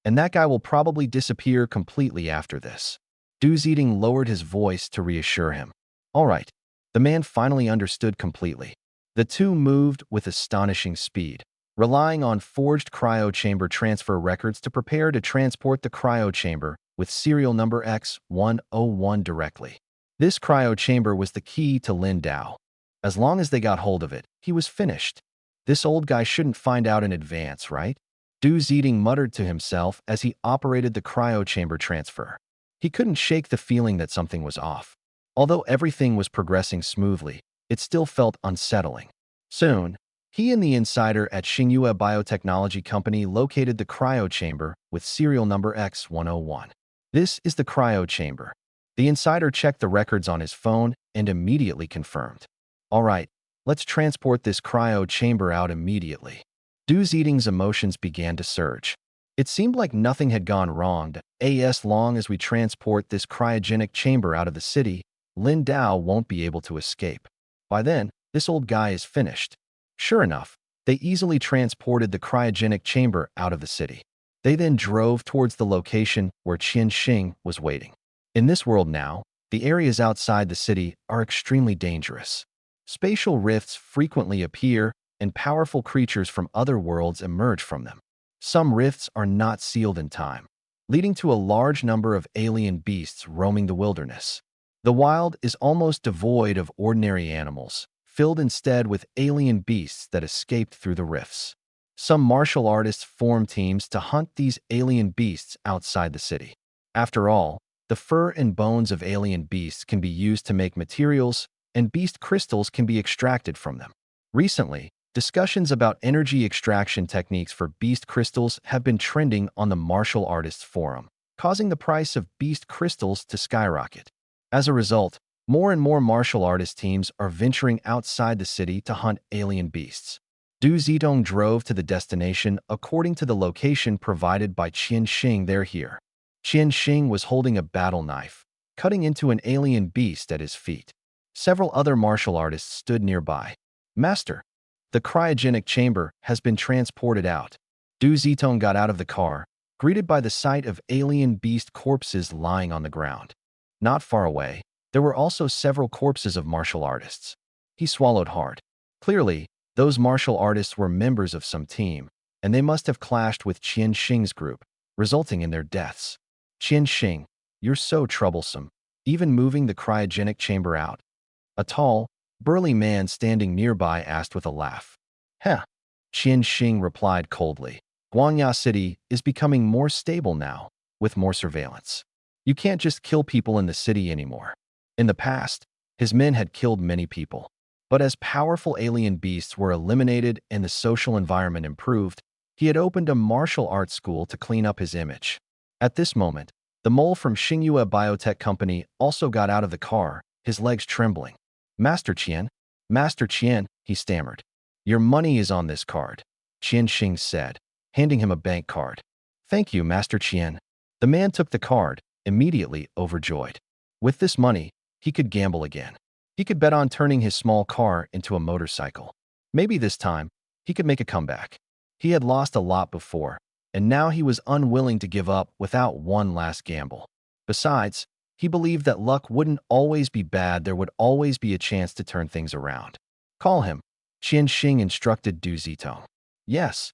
And that guy will probably disappear completely after this. Du Ziding lowered his voice to reassure him. All right. The man finally understood completely. The two moved with astonishing speed, relying on forged cryo chamber transfer records to prepare to transport the cryo chamber with serial number X101 directly. This cryo chamber was the key to Lin Dao. As long as they got hold of it, he was finished. This old guy shouldn't find out in advance, right? Du Ziding muttered to himself as he operated the cryo chamber transfer. He couldn't shake the feeling that something was off. Although everything was progressing smoothly, it still felt unsettling. Soon, he and the insider at Xingyue Biotechnology Company located the cryo chamber with serial number X101. This is the cryo chamber. The insider checked the records on his phone and immediately confirmed. All right, let's transport this cryo chamber out immediately. Du Ziding's emotions began to surge. It seemed like nothing had gone wrong. As long as we transport this cryogenic chamber out of the city, Lin Dao won't be able to escape. By then, this old guy is finished. Sure enough, they easily transported the cryogenic chamber out of the city. They then drove towards the location where Qianxing was waiting. In this world now, the areas outside the city are extremely dangerous. Spatial rifts frequently appear, and powerful creatures from other worlds emerge from them. Some rifts are not sealed in time, leading to a large number of alien beasts roaming the wilderness. The wild is almost devoid of ordinary animals, filled instead with alien beasts that escaped through the rifts. Some martial artists form teams to hunt these alien beasts outside the city. After all, The fur and bones of alien beasts can be used to make materials, and beast crystals can be extracted from them. Recently, discussions about energy extraction techniques for beast crystals have been trending on the martial artists forum, causing the price of beast crystals to skyrocket. As a result, more and more martial artist teams are venturing outside the city to hunt alien beasts. Du Zitong drove to the destination according to the location provided by Qian Xing. They're here. Qian Xing was holding a battle knife, cutting into an alien beast at his feet. Several other martial artists stood nearby. Master, the cryogenic chamber has been transported out. Du Zitong got out of the car, greeted by the sight of alien beast corpses lying on the ground. Not far away, there were also several corpses of martial artists. He swallowed hard. Clearly, those martial artists were members of some team, and they must have clashed with Qian Xing's group, resulting in their deaths. Qian Xing, you're so troublesome, even moving the cryogenic chamber out. A tall, burly man standing nearby asked with a laugh. Heh. Qian Xing replied coldly. Guangya City is becoming more stable now, with more surveillance. You can't just kill people in the city anymore. In the past, his men had killed many people. But as powerful alien beasts were eliminated and the social environment improved, he had opened a martial arts school to clean up his image. At this moment, the mole from Xingyue Biotech Company also got out of the car, his legs trembling. Master Qian, he stammered. Your money is on this card, Qian Xing said, handing him a bank card. Thank you, Master Qian. The man took the card, immediately overjoyed. With this money, he could gamble again. He could bet on turning his small car into a motorcycle. Maybe this time, he could make a comeback. He had lost a lot before, and now he was unwilling to give up without one last gamble. Besides, he believed that luck wouldn't always be bad. There would always be a chance to turn things around. Call him, Qian Xing instructed Du Zitong. Yes.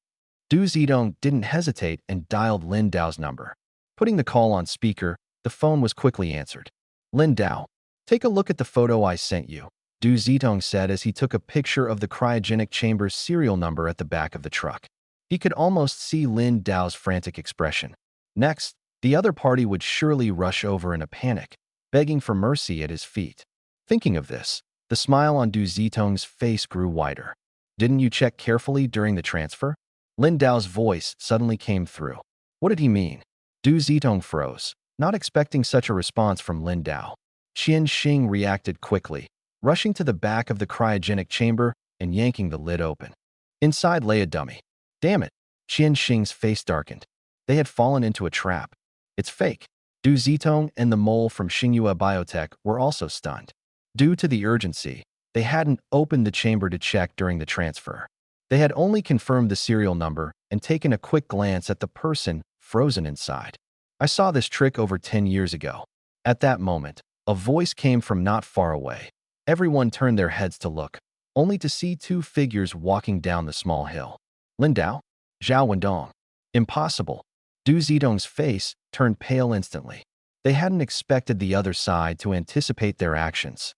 Du Zitong didn't hesitate and dialed Lin Dao's number. Putting the call on speaker, the phone was quickly answered. Lin Dao, take a look at the photo I sent you, Du Zitong said as he took a picture of the cryogenic chamber's serial number at the back of the truck. He could almost see Lin Dao's frantic expression. Next, the other party would surely rush over in a panic, begging for mercy at his feet. Thinking of this, the smile on Du Zitong's face grew wider. Didn't you check carefully during the transfer? Lin Dao's voice suddenly came through. What did he mean? Du Zitong froze, not expecting such a response from Lin Dao. Qian Xing reacted quickly, rushing to the back of the cryogenic chamber and yanking the lid open. Inside lay a dummy. Damn it! Qian Xing's face darkened. They had fallen into a trap. It's fake. Du Zitong and the mole from Xingyue Biotech were also stunned. Due to the urgency, they hadn't opened the chamber to check during the transfer. They had only confirmed the serial number and taken a quick glance at the person frozen inside. I saw this trick over 10 years ago. At that moment, a voice came from not far away. Everyone turned their heads to look, only to see two figures walking down the small hill. Lin Dao? Zhao Wendong. Impossible. Du Zitong's face turned pale instantly. They hadn't expected the other side to anticipate their actions.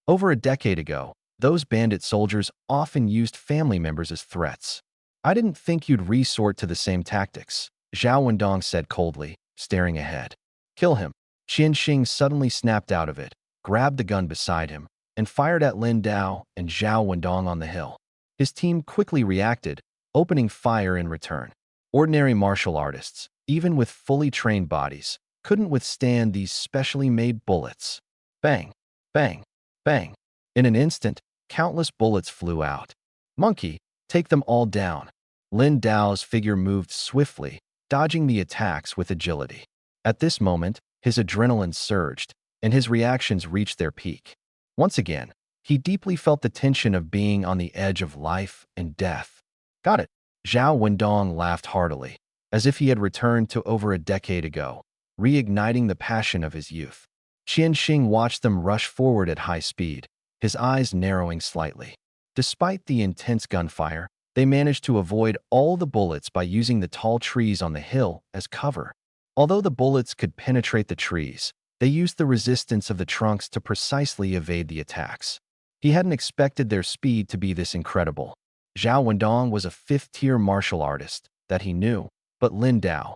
Over a decade ago, those bandit soldiers often used family members as threats. I didn't think you'd resort to the same tactics, Zhao Wendong said coldly, staring ahead. Kill him. Qian Xing suddenly snapped out of it, grabbed the gun beside him, and fired at Lin Dao and Zhao Wendong on the hill. His team quickly reacted, opening fire in return. Ordinary martial artists, even with fully trained bodies, couldn't withstand these specially made bullets. Bang, bang, bang. In an instant, countless bullets flew out. Monkey, take them all down. Lin Dao's figure moved swiftly, dodging the attacks with agility. At this moment, his adrenaline surged, and his reactions reached their peak. Once again, he deeply felt the tension of being on the edge of life and death. Got it. Zhao Wendong laughed heartily, as if he had returned to over a decade ago, reigniting the passion of his youth. Qian Xing watched them rush forward at high speed, his eyes narrowing slightly. Despite the intense gunfire, they managed to avoid all the bullets by using the tall trees on the hill as cover. Although the bullets could penetrate the trees, they used the resistance of the trunks to precisely evade the attacks. He hadn't expected their speed to be this incredible. Zhao Wendong was a fifth-tier martial artist, that he knew, but Lin Dao,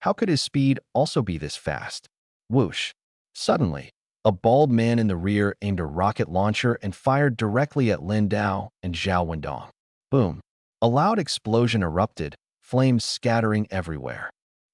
how could his speed also be this fast? Whoosh. Suddenly, a bald man in the rear aimed a rocket launcher and fired directly at Lin Dao and Zhao Wendong. Boom. A loud explosion erupted, flames scattering everywhere.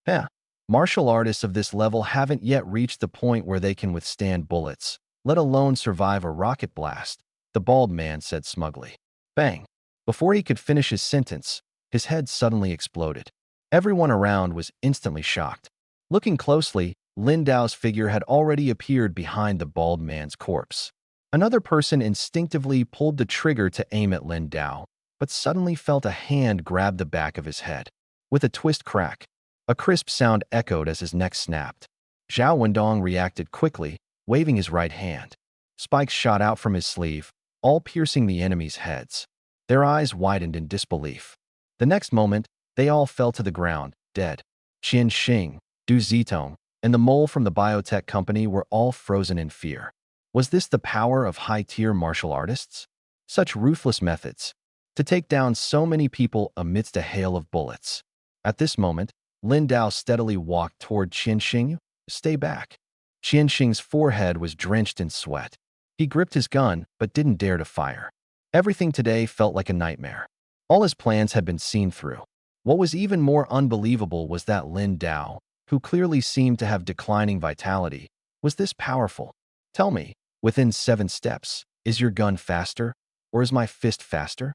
Heh. Martial artists of this level haven't yet reached the point where they can withstand bullets, let alone survive a rocket blast, the bald man said smugly. Bang. Before he could finish his sentence, his head suddenly exploded. Everyone around was instantly shocked. Looking closely, Lin Dao's figure had already appeared behind the bald man's corpse. Another person instinctively pulled the trigger to aim at Lin Dao, but suddenly felt a hand grab the back of his head. With a twist crack, a crisp sound echoed as his neck snapped. Zhao Wendong reacted quickly, waving his right hand. Spikes shot out from his sleeve, all piercing the enemy's heads. Their eyes widened in disbelief. The next moment, they all fell to the ground, dead. Qian Xing, Du Zitong, and the mole from the biotech company were all frozen in fear. Was this the power of high-tier martial artists? Such ruthless methods, to take down so many people amidst a hail of bullets. At this moment, Lin Dao steadily walked toward Qian Xing. Stay back. Qian Xing's forehead was drenched in sweat. He gripped his gun, but didn't dare to fire. Everything today felt like a nightmare. All his plans had been seen through. What was even more unbelievable was that Lin Dao, who clearly seemed to have declining vitality, was this powerful. Tell me, within 7 steps, is your gun faster, or is my fist faster?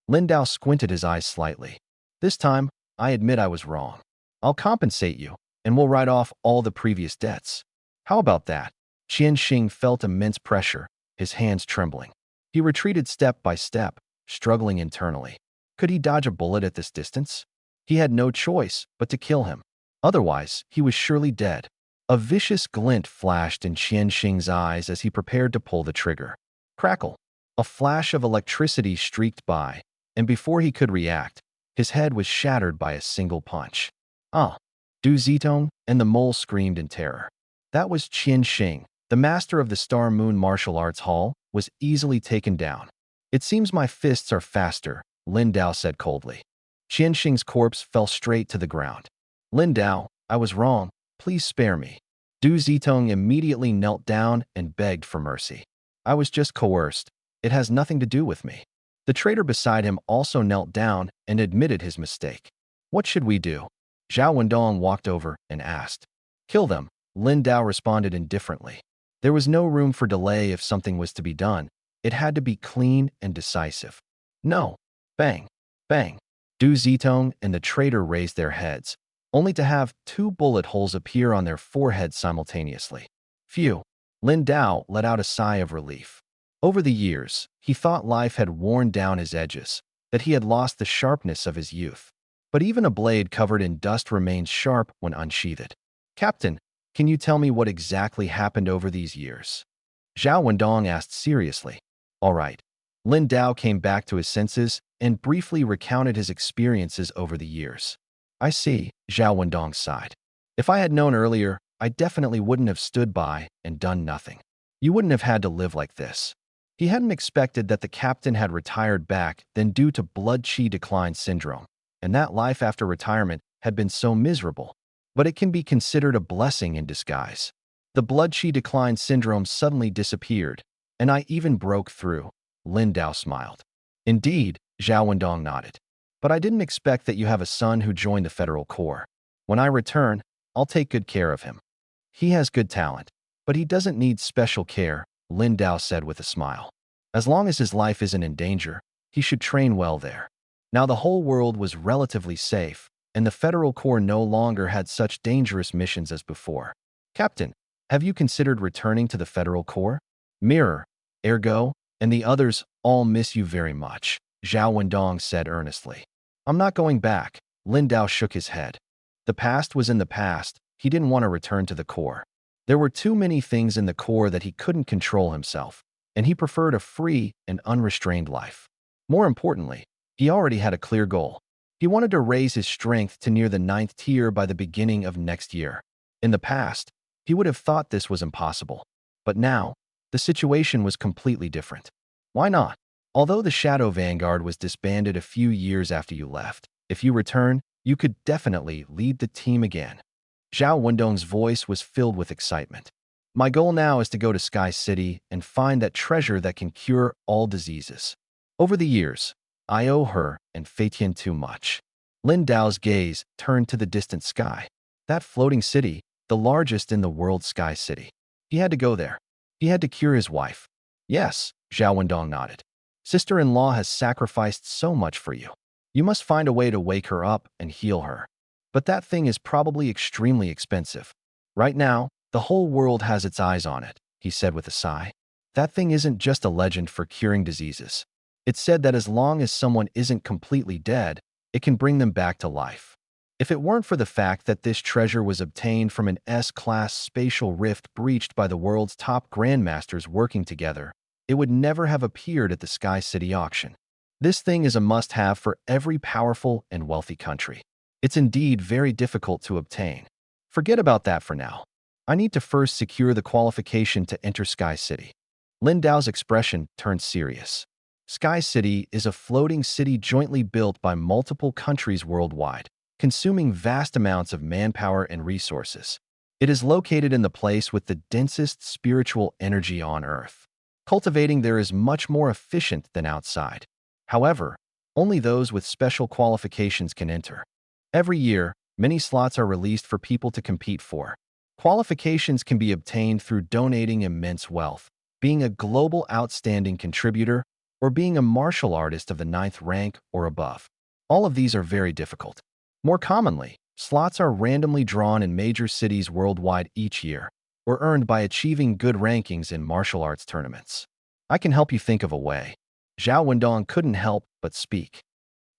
Lin Dao squinted his eyes slightly. This time, I admit I was wrong. I'll compensate you, and we'll write off all the previous debts. How about that? Qian Xing felt immense pressure, his hands trembling. He retreated step by step, struggling internally. Could he dodge a bullet at this distance? He had no choice but to kill him. Otherwise, he was surely dead. A vicious glint flashed in Qian Xing's eyes as he prepared to pull the trigger. Crackle. A flash of electricity streaked by, and before he could react, his head was shattered by a single punch. Ah! Du Zitong and the mole screamed in terror. That was Qian Xing, the master of the Star Moon Martial Arts Hall, was easily taken down. It seems my fists are faster, Lin Dao said coldly. Qian Xing's corpse fell straight to the ground. Lin Dao, I was wrong. Please spare me. Du Zitong immediately knelt down and begged for mercy. I was just coerced. It has nothing to do with me. The traitor beside him also knelt down and admitted his mistake. What should we do? Zhao Wendong walked over and asked. Kill them, Lin Dao responded indifferently. There was no room for delay if something was to be done. It had to be clean and decisive. No. Bang. Bang. Du Zitong and the traitor raised their heads, only to have 2 bullet holes appear on their foreheads simultaneously. Phew. Lin Dao let out a sigh of relief. Over the years, he thought life had worn down his edges, that he had lost the sharpness of his youth. But even a blade covered in dust remains sharp when unsheathed. Captain, can you tell me what exactly happened over these years? Zhao Wendong asked seriously. All right. Lin Dao came back to his senses and briefly recounted his experiences over the years. I see, Zhao Wendong sighed. If I had known earlier, I definitely wouldn't have stood by and done nothing. You wouldn't have had to live like this. He hadn't expected that the captain had retired back then due to blood qi decline syndrome, and that life after retirement had been so miserable. But it can be considered a blessing in disguise. The blood qi decline syndrome suddenly disappeared, and I even broke through. Lin Dao smiled. Indeed, Zhao Wendong nodded. But I didn't expect that you have a son who joined the Federal Corps. When I return, I'll take good care of him. He has good talent, but he doesn't need special care, Lin Dao said with a smile. As long as his life isn't in danger, he should train well there. Now the whole world was relatively safe, and the Federal Corps no longer had such dangerous missions as before. Captain, have you considered returning to the Federal Corps? Mirror, Ergo, and the others all miss you very much, Zhao Wendong said earnestly. I'm not going back, Lin Dao shook his head. The past was in the past, he didn't want to return to the Corps. There were too many things in the Corps that he couldn't control himself, and he preferred a free and unrestrained life. More importantly, he already had a clear goal. He wanted to raise his strength to near the 9th tier by the beginning of next year. In the past, he would have thought this was impossible. But now, the situation was completely different. Why not? Although the Shadow Vanguard was disbanded a few years after you left, if you return, you could definitely lead the team again. Zhao Wendong's voice was filled with excitement. My goal now is to go to Sky City and find that treasure that can cure all diseases. Over the years, I owe her and Feitian too much. Lin Dao's gaze turned to the distant sky. That floating city, the largest in the world, Sky City. He had to go there. He had to cure his wife. Yes, Zhao Wendong nodded. Sister-in-law has sacrificed so much for you. You must find a way to wake her up and heal her. But that thing is probably extremely expensive. Right now, the whole world has its eyes on it, he said with a sigh. That thing isn't just a legend for curing diseases. It's said that as long as someone isn't completely dead, it can bring them back to life. If it weren't for the fact that this treasure was obtained from an S-class spatial rift breached by the world's top grandmasters working together, it would never have appeared at the Sky City auction. This thing is a must-have for every powerful and wealthy country. It's indeed very difficult to obtain. Forget about that for now. I need to first secure the qualification to enter Sky City. Lin Dao's expression turned serious. Sky City is a floating city jointly built by multiple countries worldwide, consuming vast amounts of manpower and resources. It is located in the place with the densest spiritual energy on Earth. Cultivating there is much more efficient than outside. However, only those with special qualifications can enter. Every year, many slots are released for people to compete for. Qualifications can be obtained through donating immense wealth, being a global outstanding contributor, or being a martial artist of the 9th rank or above. All of these are very difficult. More commonly, slots are randomly drawn in major cities worldwide each year, or earned by achieving good rankings in martial arts tournaments. I can help you think of a way. Zhao Wendong couldn't help but speak.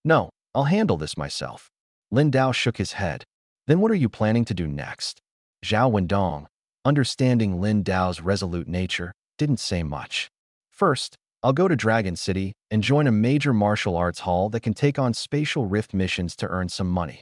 No, I'll handle this myself. Lin Dao shook his head. Then what are you planning to do next? Zhao Wendong, understanding Lin Dao's resolute nature, didn't say much. First, I'll go to Dragon City and join a major martial arts hall that can take on spatial rift missions to earn some money.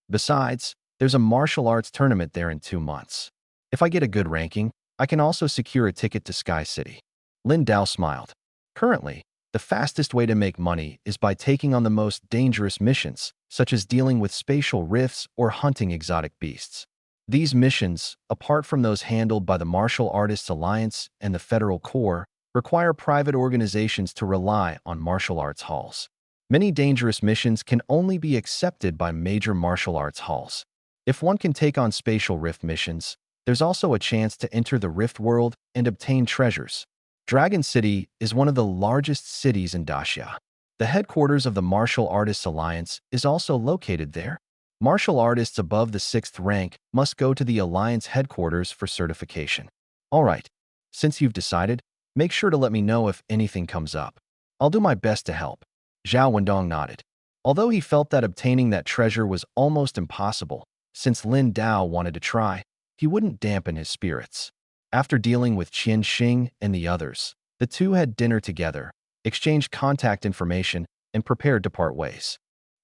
Besides, there's a martial arts tournament there in 2 months. If I get a good ranking, I can also secure a ticket to Sky City. Lin Dao smiled. Currently, the fastest way to make money is by taking on the most dangerous missions, such as dealing with spatial rifts or hunting exotic beasts. These missions, apart from those handled by the Martial Artists Alliance and the Federal Corps, require private organizations to rely on martial arts halls. Many dangerous missions can only be accepted by major martial arts halls. If one can take on spatial rift missions, there's also a chance to enter the rift world and obtain treasures. Dragon City is one of the largest cities in Daxia. The headquarters of the Martial Artists Alliance is also located there. Martial artists above the 6th rank must go to the Alliance headquarters for certification. All right, since you've decided, make sure to let me know if anything comes up. I'll do my best to help. Zhao Wendong nodded. Although he felt that obtaining that treasure was almost impossible, since Lin Dao wanted to try, he wouldn't dampen his spirits. After dealing with Qian Xing and the others, the two had dinner together, exchanged contact information, and prepared to part ways.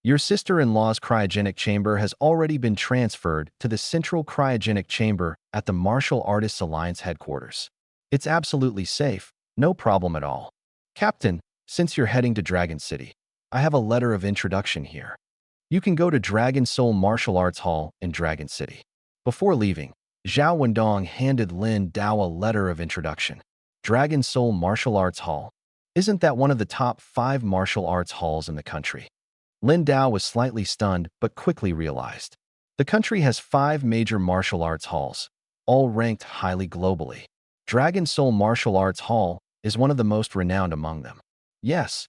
Your sister-in-law's cryogenic chamber has already been transferred to the central cryogenic chamber at the Martial Artists Alliance headquarters. It's absolutely safe, no problem at all. Captain, since you're heading to Dragon City, I have a letter of introduction here. You can go to Dragon Soul Martial Arts Hall in Dragon City. Before leaving, Zhao Wendong handed Lin Dao a letter of introduction. Dragon Soul Martial Arts Hall. Isn't that one of the top 5 martial arts halls in the country? Lin Dao was slightly stunned but quickly realized. The country has 5 major martial arts halls, all ranked highly globally. Dragon Soul Martial Arts Hall is one of the most renowned among them. Yes,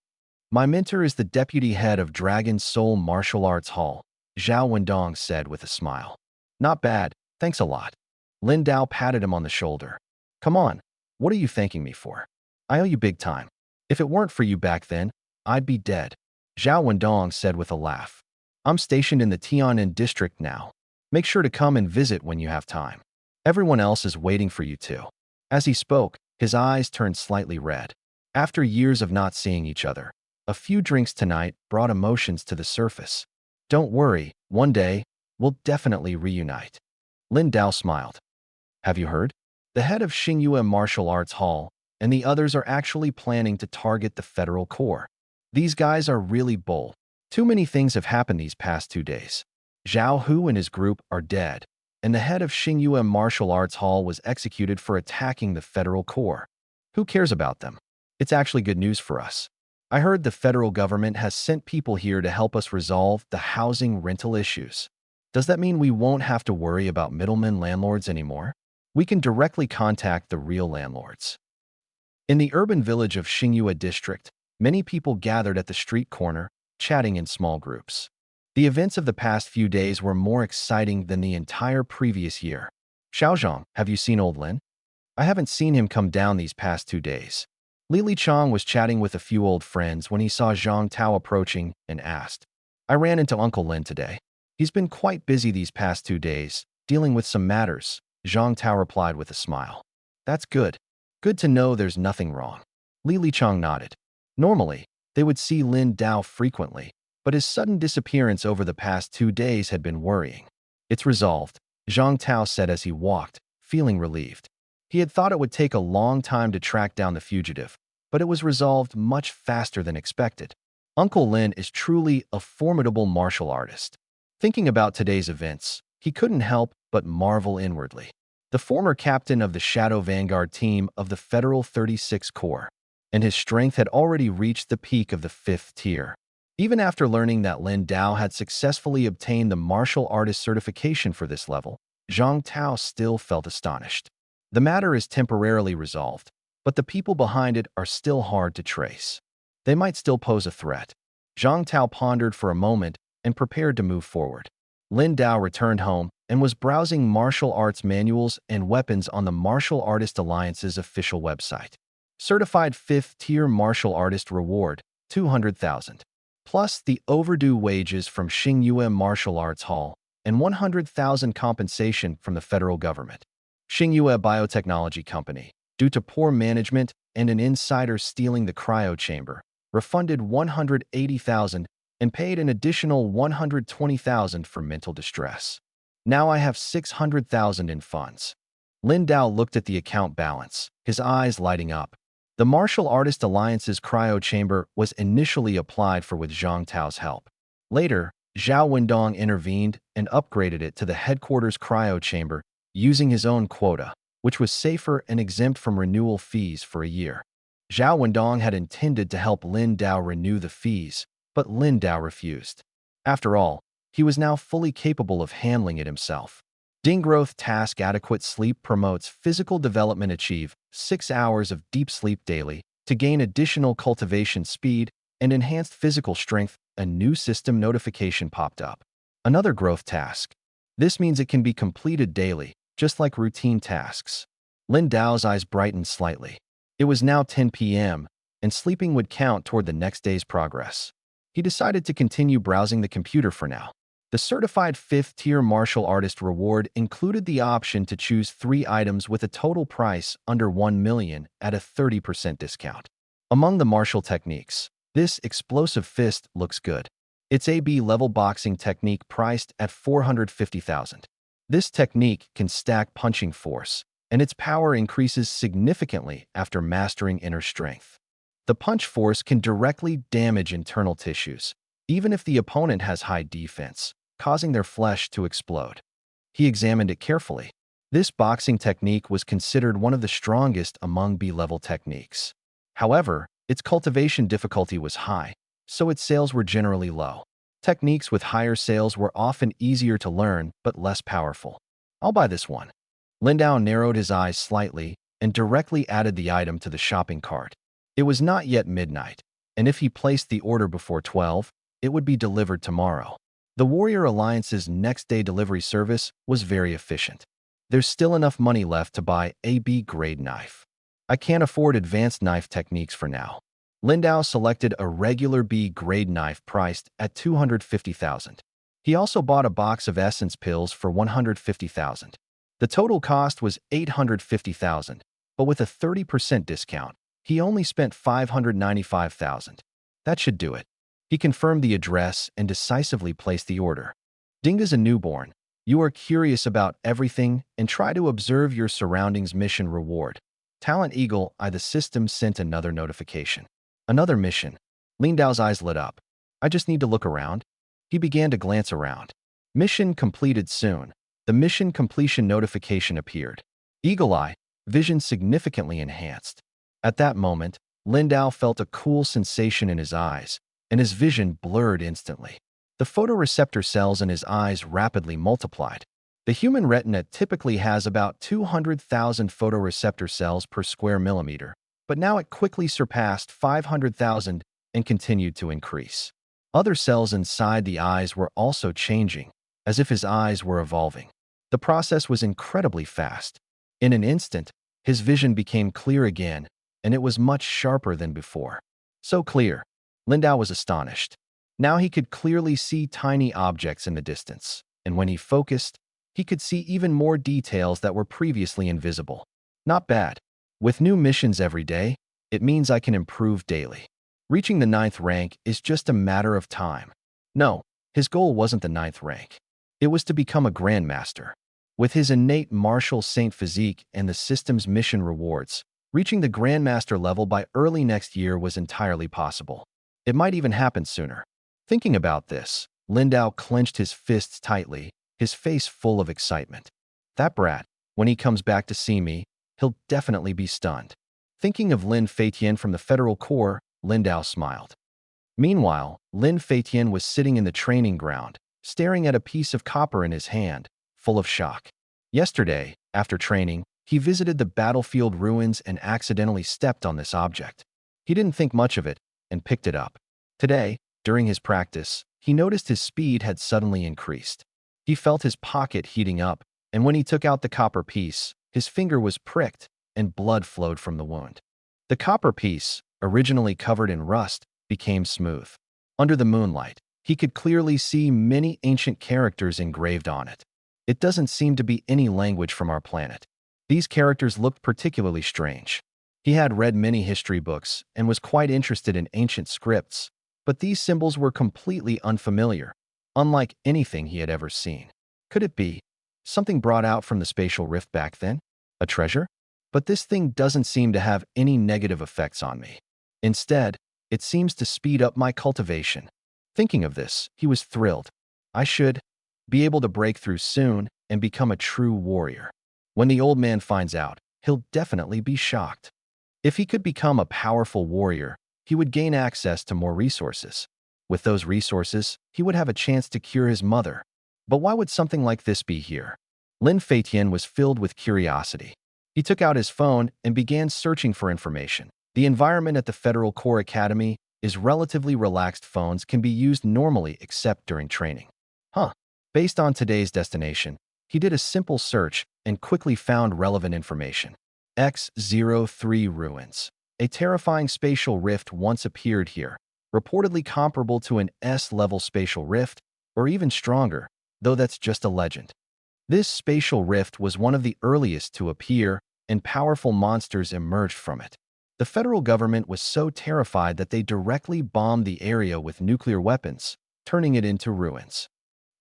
my mentor is the deputy head of Dragon Soul Martial Arts Hall, Zhao Wendong said with a smile. Not bad, thanks a lot. Lin Dao patted him on the shoulder. Come on, what are you thanking me for? I owe you big time. If it weren't for you back then, I'd be dead. Zhao Wendong said with a laugh. I'm stationed in the Tianan district now. Make sure to come and visit when you have time. Everyone else is waiting for you too. As he spoke, his eyes turned slightly red. After years of not seeing each other, a few drinks tonight brought emotions to the surface. Don't worry, one day, we'll definitely reunite. Lin Dao smiled. Have you heard? The head of Xingyue Martial Arts Hall and the others are actually planning to target the Federal Corps. These guys are really bold. Too many things have happened these past 2 days. Zhao Hu and his group are dead. and the head of Xingyue Martial Arts Hall was executed for attacking the federal core. Who cares about them? It's actually good news for us. I heard the federal government has sent people here to help us resolve the housing rental issues. Does that mean we won't have to worry about middlemen landlords anymore? We can directly contact the real landlords. In the urban village of Xingyue District, many people gathered at the street corner, chatting in small groups. The events of the past few days were more exciting than the entire previous year. Xiaozhong, have you seen old Lin? I haven't seen him come down these past 2 days. Li Chang was chatting with a few old friends when he saw Zhang Tao approaching and asked, I ran into Uncle Lin today. He's been quite busy these past 2 days, dealing with some matters, Zhang Tao replied with a smile. That's good. Good to know there's nothing wrong. Li Chang nodded. Normally, they would see Lin Dao frequently, but his sudden disappearance over the past 2 days had been worrying. It's resolved, Zhang Tao said as he walked, feeling relieved. He had thought it would take a long time to track down the fugitive, but it was resolved much faster than expected. Uncle Lin is truly a formidable martial artist. Thinking about today's events, he couldn't help but marvel inwardly. The former captain of the Shadow Vanguard team of the Federal 36 Corps, and his strength had already reached the peak of the 5th tier. Even after learning that Lin Dao had successfully obtained the martial artist certification for this level, Zhang Tao still felt astonished. The matter is temporarily resolved, but the people behind it are still hard to trace. They might still pose a threat. Zhang Tao pondered for a moment and prepared to move forward. Lin Dao returned home and was browsing martial arts manuals and weapons on the Martial Artist Alliance's official website. Certified 5th tier martial artist reward, 200,000. Plus the overdue wages from Xingyue Martial Arts Hall and 100,000 compensation from the federal government. Xingyue Biotechnology Company, due to poor management and an insider stealing the cryo chamber, refunded 180,000 and paid an additional 120,000 for mental distress. Now I have 600,000 in funds. Lin Dao looked at the account balance, his eyes lighting up. The Martial Artist Alliance's cryo chamber was initially applied for with Zhang Tao's help. Later, Zhao Wendong intervened and upgraded it to the headquarters cryo chamber using his own quota, which was safer and exempt from renewal fees for a year. Zhao Wendong had intended to help Lin Dao renew the fees, but Lin Dao refused. After all, he was now fully capable of handling it himself. Ding growth task adequate sleep promotes physical development. Achieve 6 hours of deep sleep daily to gain additional cultivation speed and enhanced physical strength. A new system notification popped up. Another growth task. This means it can be completed daily, just like routine tasks. Lin Dao's eyes brightened slightly. It was now 10 p.m., and sleeping would count toward the next day's progress. He decided to continue browsing the computer for now. The certified 5th tier martial artist reward included the option to choose 3 items with a total price under 1 million at a 30% discount. Among the martial techniques, this explosive fist looks good. It's AB level boxing technique priced at 450,000. This technique can stack punching force, and its power increases significantly after mastering inner strength. The punch force can directly damage internal tissues, even if the opponent has high defense, causing their flesh to explode. He examined it carefully. This boxing technique was considered one of the strongest among B-level techniques. However, its cultivation difficulty was high, so its sales were generally low. Techniques with higher sales were often easier to learn but less powerful. I'll buy this one. Lin Dao narrowed his eyes slightly and directly added the item to the shopping cart. It was not yet midnight, and if he placed the order before 12, it would be delivered tomorrow. The Warrior Alliance's next-day delivery service was very efficient. There's still enough money left to buy a B-grade knife. I can't afford advanced knife techniques for now. Lin Dao selected a regular B-grade knife priced at 250,000. He also bought a box of essence pills for 150,000. The total cost was 850,000, but with a 30% discount, he only spent 595,000. That should do it. He confirmed the address and decisively placed the order. Dinga's a newborn. You are curious about everything and try to observe your surroundings. Mission reward. Talent Eagle. The system sent another notification. Another mission. Lin Dao's eyes lit up. I just need to look around. He began to glance around. Mission completed soon. the mission completion notification appeared. Eagle Eye, vision significantly enhanced. At that moment, Lindau felt a cool sensation in his eyes, and his vision blurred instantly. The photoreceptor cells in his eyes rapidly multiplied. The human retina typically has about 200,000 photoreceptor cells per square millimeter, but now it quickly surpassed 500,000 and continued to increase. Other cells inside the eyes were also changing, as if his eyes were evolving. The process was incredibly fast. In an instant, his vision became clear again, and it was much sharper than before. So clear, Lindau was astonished. Now he could clearly see tiny objects in the distance, and when he focused, he could see even more details that were previously invisible. Not bad. With new missions every day, it means I can improve daily. Reaching the 9th rank is just a matter of time. No, his goal wasn't the 9th rank. It was to become a Grandmaster. With his innate martial saint physique and the system's mission rewards, reaching the Grandmaster level by early next year was entirely possible. It might even happen sooner. Thinking about this, Lindau clenched his fists tightly, his face full of excitement. That brat, when he comes back to see me, he'll definitely be stunned. Thinking of Lin Feitian from the Federal Corps, Lindau smiled. Meanwhile, Lin Feitian was sitting in the training ground, staring at a piece of copper in his hand, full of shock. Yesterday, after training, he visited the battlefield ruins and accidentally stepped on this object. He didn't think much of it and picked it up. Today, during his practice, he noticed his speed had suddenly increased. He felt his pocket heating up, and when he took out the copper piece, his finger was pricked and blood flowed from the wound. The copper piece, originally covered in rust, became smooth. Under the moonlight, he could clearly see many ancient characters engraved on it. It doesn't seem to be any language from our planet. These characters looked particularly strange. He had read many history books and was quite interested in ancient scripts, but these symbols were completely unfamiliar, unlike anything he had ever seen. Could it be something brought out from the spatial rift back then? A treasure? But this thing doesn't seem to have any negative effects on me. Instead, it seems to speed up my cultivation. Thinking of this, he was thrilled. I should be able to break through soon and become a true warrior. When the old man finds out, he'll definitely be shocked. If he could become a powerful warrior, he would gain access to more resources. With those resources, he would have a chance to cure his mother. But why would something like this be here? Lin Feitian was filled with curiosity. He took out his phone and began searching for information. The environment at the Federal Corps Academy is relatively relaxed. Phones can be used normally except during training. Based on today's destination, he did a simple search and quickly found relevant information. X-03 Ruins. A terrifying spatial rift once appeared here, reportedly comparable to an S-level spatial rift, or even stronger, though that's just a legend. This spatial rift was one of the earliest to appear, and powerful monsters emerged from it. The federal government was so terrified that they directly bombed the area with nuclear weapons, turning it into ruins.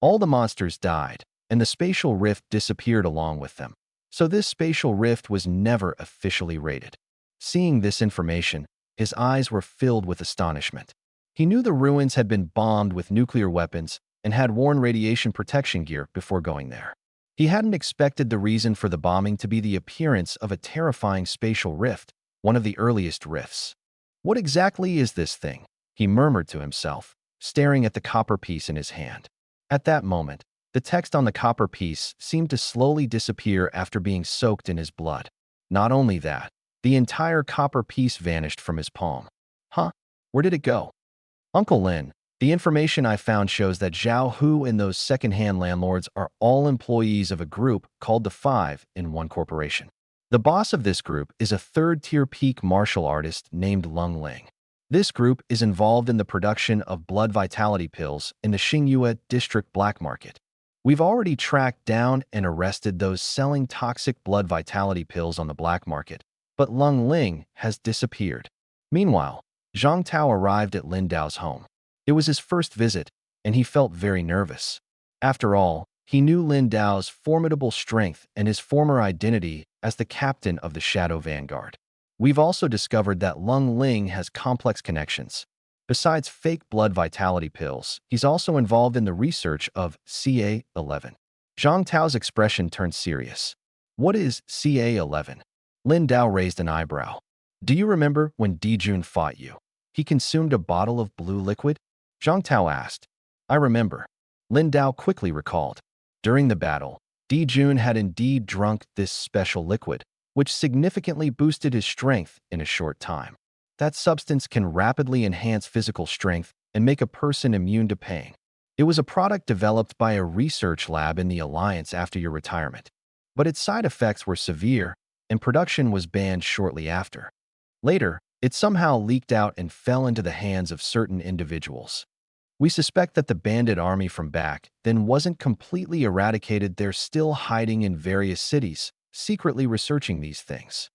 All the monsters died, and the spatial rift disappeared along with them. So this spatial rift was never officially raided. Seeing this information, his eyes were filled with astonishment. He knew the ruins had been bombed with nuclear weapons and had worn radiation protection gear before going there. He hadn't expected the reason for the bombing to be the appearance of a terrifying spatial rift, one of the earliest rifts. What exactly is this thing? He murmured to himself, staring at the copper piece in his hand. At that moment, the text on the copper piece seemed to slowly disappear after being soaked in his blood. Not only that, the entire copper piece vanished from his palm. Where did it go? Uncle Lin, the information I found shows that Zhao Hu and those second-hand landlords are all employees of a group called the 5-in-1 Corporation. The boss of this group is a third-tier peak martial artist named Lung Ling. This group is involved in the production of blood vitality pills in the Xingyue district black market. We've already tracked down and arrested those selling toxic blood vitality pills on the black market, but Lung Ling has disappeared. Meanwhile, Zhang Tao arrived at Lindao's home. It was his first visit, and he felt very nervous. After all, he knew Lindao's formidable strength and his former identity as the captain of the Shadow Vanguard. We've also discovered that Lung Ling has complex connections. Besides fake blood vitality pills, he's also involved in the research of CA-11. Zhang Tao's expression turned serious. What is CA-11? Lin Dao raised an eyebrow. Do you remember when Di Jun fought you? He consumed a bottle of blue liquid? Zhang Tao asked. I remember. Lin Dao quickly recalled. During the battle, Di Jun had indeed drunk this special liquid, which significantly boosted his strength in a short time. That substance can rapidly enhance physical strength and make a person immune to pain. It was a product developed by a research lab in the Alliance after your retirement, but its side effects were severe, and production was banned shortly after. Later, it somehow leaked out and fell into the hands of certain individuals. We suspect that the bandit army from back then wasn't completely eradicated. They're still hiding in various cities, secretly researching these things.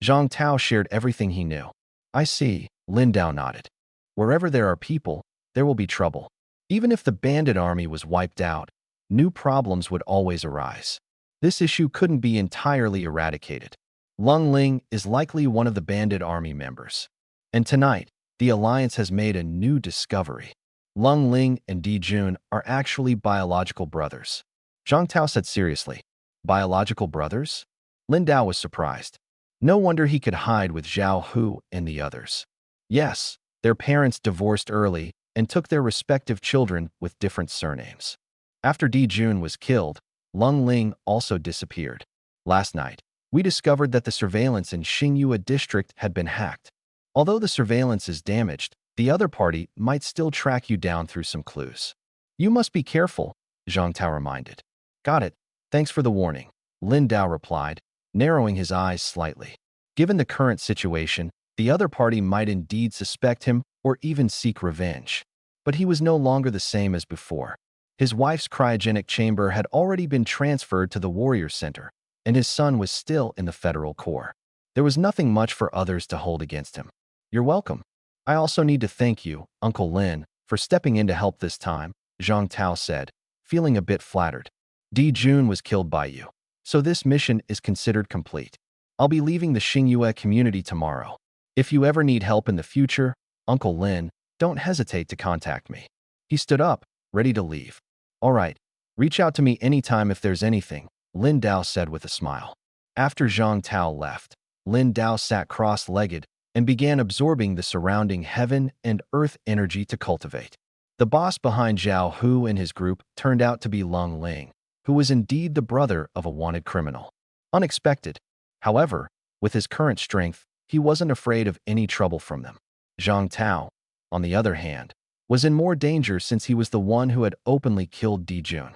Zhang Tao shared everything he knew. I see, Lin Dao nodded. Wherever there are people, there will be trouble. Even if the bandit army was wiped out, new problems would always arise. This issue couldn't be entirely eradicated. Lung Ling is likely one of the bandit army members. And tonight, the Alliance has made a new discovery. Lung Ling and Di Jun are actually biological brothers. Zhang Tao said seriously. Biological brothers? Lin Dao was surprised. No wonder he could hide with Zhao Hu and the others. Yes, their parents divorced early and took their respective children with different surnames. After Di Jun was killed, Lung Ling also disappeared. Last night, we discovered that the surveillance in Xingyue district had been hacked. Although the surveillance is damaged, the other party might still track you down through some clues. You must be careful, Zhang Tao reminded. Got it. Thanks for the warning, Lin Dao replied, narrowing his eyes slightly. Given the current situation, the other party might indeed suspect him or even seek revenge. But he was no longer the same as before. His wife's cryogenic chamber had already been transferred to the Warrior Center, and his son was still in the Federal Corps. There was nothing much for others to hold against him. You're welcome. I also need to thank you, Uncle Lin, for stepping in to help this time, Zhang Tao said, feeling a bit flattered. Di Jun was killed by you, so this mission is considered complete. I'll be leaving the Xingyue community tomorrow. If you ever need help in the future, Uncle Lin, don't hesitate to contact me. He stood up, ready to leave. All right, reach out to me anytime if there's anything, Lin Dao said with a smile. After Zhang Tao left, Lin Dao sat cross-legged and began absorbing the surrounding heaven and earth energy to cultivate. The boss behind Zhao Hu and his group turned out to be Lung Ling, who was indeed the brother of a wanted criminal. Unexpected. However, with his current strength, he wasn't afraid of any trouble from them. Zhang Tao, on the other hand, was in more danger since he was the one who had openly killed Di Jun.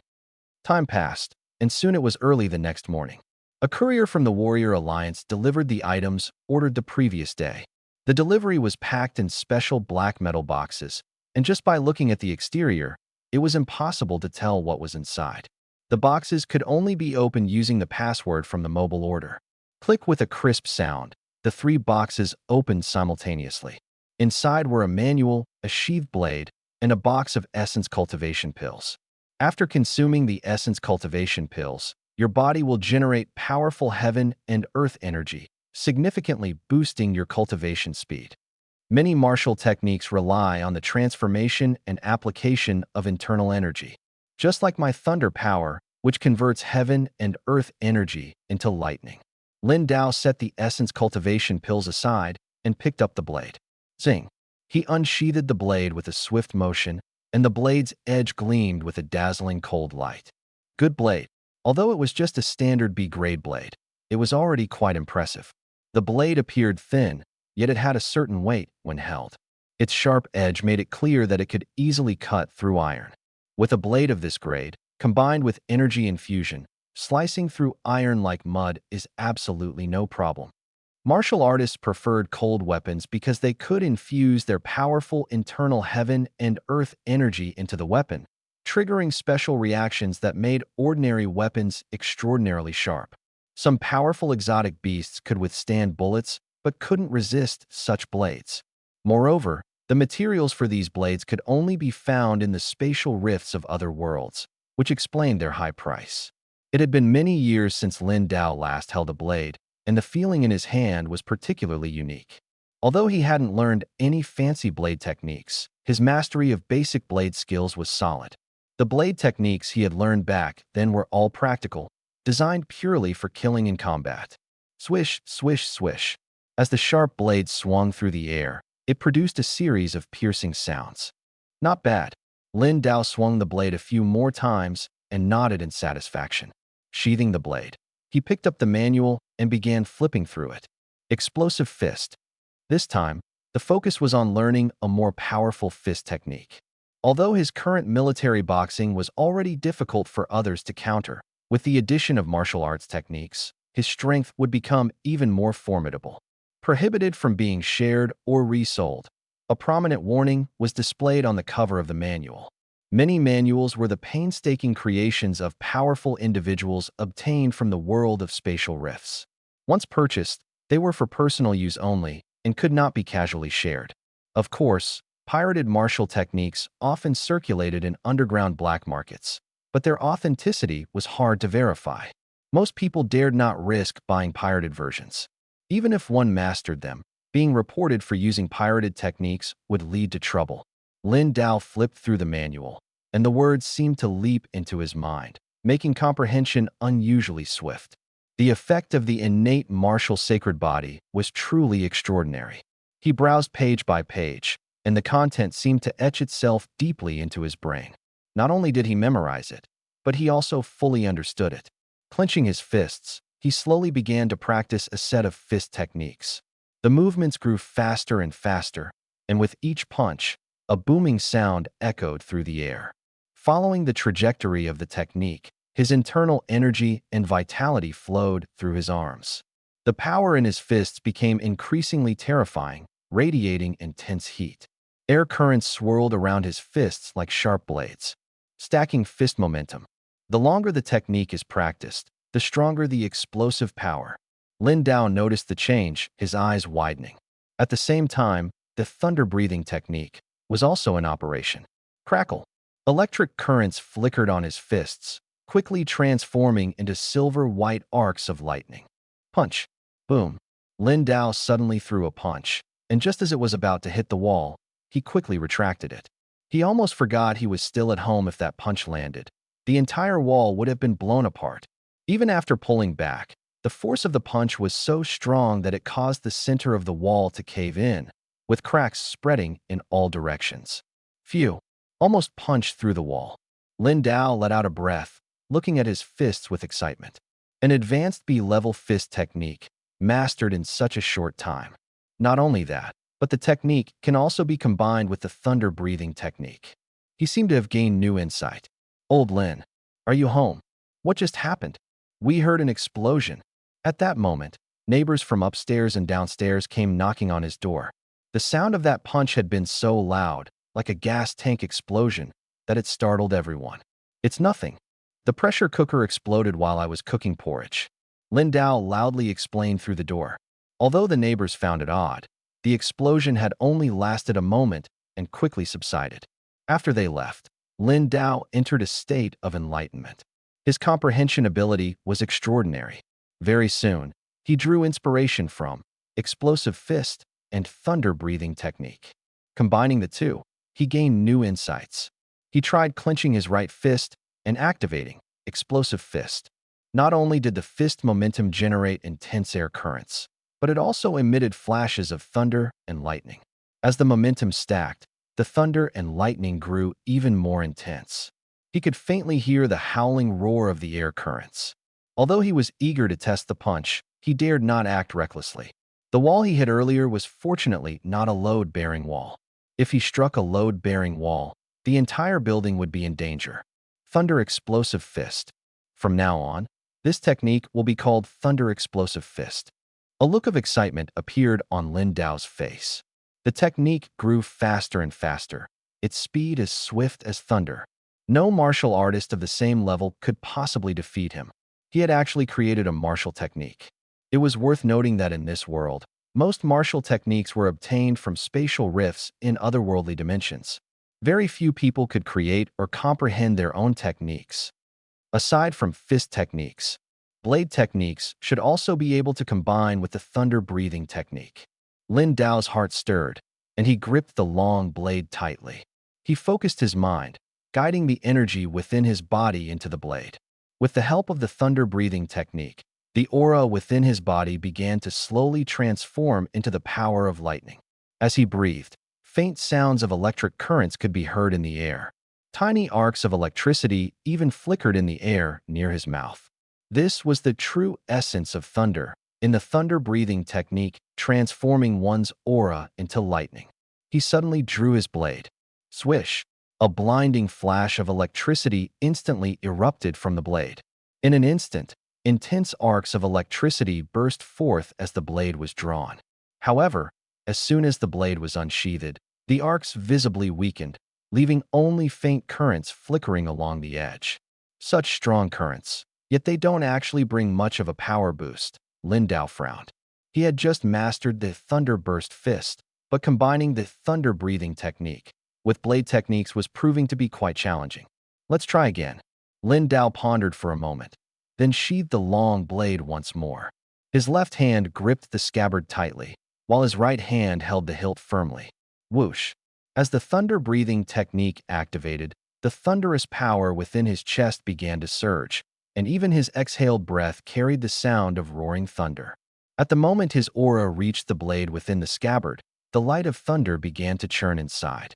Time passed, and soon it was early the next morning. A courier from the Warrior Alliance delivered the items ordered the previous day. The delivery was packed in special black metal boxes, and just by looking at the exterior, it was impossible to tell what was inside. The boxes could only be opened using the password from the mobile order. Click with a crisp sound. The 3 boxes opened simultaneously. Inside were a manual, a sheathed blade, and a box of essence cultivation pills. After consuming the essence cultivation pills, your body will generate powerful heaven and earth energy, significantly boosting your cultivation speed. Many martial techniques rely on the transformation and application of internal energy. Just like my thunder power, which converts heaven and earth energy into lightning. Lin Dao set the essence cultivation pills aside and picked up the blade. Zing! He unsheathed the blade with a swift motion, and the blade's edge gleamed with a dazzling cold light. Good blade. Although it was just a standard B-grade blade, it was already quite impressive. The blade appeared thin, yet it had a certain weight when held. Its sharp edge made it clear that it could easily cut through iron. With a blade of this grade, combined with energy infusion, slicing through iron like mud is absolutely no problem. Martial artists preferred cold weapons because they could infuse their powerful internal heaven and earth energy into the weapon, triggering special reactions that made ordinary weapons extraordinarily sharp. Some powerful exotic beasts could withstand bullets, but couldn't resist such blades. Moreover, the materials for these blades could only be found in the spatial rifts of other worlds, which explained their high price. It had been many years since Lin Dao last held a blade, and the feeling in his hand was particularly unique. Although he hadn't learned any fancy blade techniques, his mastery of basic blade skills was solid. The blade techniques he had learned back then were all practical, designed purely for killing in combat. Swish, swish, swish. As the sharp blade swung through the air, it produced a series of piercing sounds. Not bad. Lin Dao swung the blade a few more times and nodded in satisfaction. Sheathing the blade, he picked up the manual and began flipping through it. Explosive fist. This time, the focus was on learning a more powerful fist technique. Although his current military boxing was already difficult for others to counter, with the addition of martial arts techniques, his strength would become even more formidable. Prohibited from being shared or resold, a prominent warning was displayed on the cover of the manual. Many manuals were the painstaking creations of powerful individuals obtained from the world of spatial rifts. Once purchased, they were for personal use only and could not be casually shared. Of course, pirated martial techniques often circulated in underground black markets, but their authenticity was hard to verify. Most people dared not risk buying pirated versions. Even if one mastered them, being reported for using pirated techniques would lead to trouble. Lin Dao flipped through the manual, and the words seemed to leap into his mind, making comprehension unusually swift. The effect of the innate martial sacred body was truly extraordinary. He browsed page by page, and the content seemed to etch itself deeply into his brain. Not only did he memorize it, but he also fully understood it. Clenching his fists, he slowly began to practice a set of fist techniques. The movements grew faster and faster, and with each punch, a booming sound echoed through the air. Following the trajectory of the technique, his internal energy and vitality flowed through his arms. The power in his fists became increasingly terrifying, radiating intense heat. Air currents swirled around his fists like sharp blades, stacking fist momentum. The longer the technique is practiced, the stronger the explosive power. Lin Dao noticed the change, his eyes widening. At the same time, the thunder-breathing technique was also in operation. Crackle. Electric currents flickered on his fists, quickly transforming into silver-white arcs of lightning. Punch. Boom. Lin Dao suddenly threw a punch, and just as it was about to hit the wall, he quickly retracted it. He almost forgot he was still at home if that punch landed. The entire wall would have been blown apart. Even after pulling back, the force of the punch was so strong that it caused the center of the wall to cave in, with cracks spreading in all directions. Phew! Almost punched through the wall. Lin Dao let out a breath, looking at his fists with excitement. An advanced B-level fist technique, mastered in such a short time. Not only that, but the technique can also be combined with the thunder-breathing technique. He seemed to have gained new insight. Old Lin, are you home? What just happened? We heard an explosion. At that moment, neighbors from upstairs and downstairs came knocking on his door. The sound of that punch had been so loud, like a gas tank explosion, that it startled everyone. It's nothing. The pressure cooker exploded while I was cooking porridge. Lin Dao loudly explained through the door. Although the neighbors found it odd, the explosion had only lasted a moment and quickly subsided. After they left, Lin Dao entered a state of enlightenment. His comprehension ability was extraordinary. Very soon, he drew inspiration from explosive fist and thunder-breathing technique. Combining the two, he gained new insights. He tried clenching his right fist and activating explosive fist. Not only did the fist momentum generate intense air currents, but it also emitted flashes of thunder and lightning. As the momentum stacked, the thunder and lightning grew even more intense. He could faintly hear the howling roar of the air currents. Although he was eager to test the punch, he dared not act recklessly. The wall he hit earlier was fortunately not a load-bearing wall. If he struck a load-bearing wall, the entire building would be in danger. Thunder Explosive Fist. From now on, this technique will be called Thunder Explosive Fist. A look of excitement appeared on Lin Dao's face. The technique grew faster and faster, its speed as swift as thunder. No martial artist of the same level could possibly defeat him. He had actually created a martial technique. It was worth noting that in this world, most martial techniques were obtained from spatial rifts in otherworldly dimensions. Very few people could create or comprehend their own techniques. Aside from fist techniques, blade techniques should also be able to combine with the thunder-breathing technique. Lin Dao's heart stirred, and he gripped the long blade tightly. He focused his mind, guiding the energy within his body into the blade. With the help of the thunder breathing technique, the aura within his body began to slowly transform into the power of lightning. As he breathed, faint sounds of electric currents could be heard in the air. Tiny arcs of electricity even flickered in the air near his mouth. This was the true essence of thunder, in the thunder breathing technique, transforming one's aura into lightning. He suddenly drew his blade. Swish! A blinding flash of electricity instantly erupted from the blade. In an instant, intense arcs of electricity burst forth as the blade was drawn. However, as soon as the blade was unsheathed, the arcs visibly weakened, leaving only faint currents flickering along the edge. Such strong currents, yet they don't actually bring much of a power boost, Lindau frowned. He had just mastered the Thunderburst Fist, but combining the thunder breathing technique with blade techniques was proving to be quite challenging. Let's try again. Lindau pondered for a moment, then sheathed the long blade once more. His left hand gripped the scabbard tightly, while his right hand held the hilt firmly. Whoosh! As the thunder breathing technique activated, the thunderous power within his chest began to surge, and even his exhaled breath carried the sound of roaring thunder. At the moment his aura reached the blade within the scabbard, the light of thunder began to churn inside.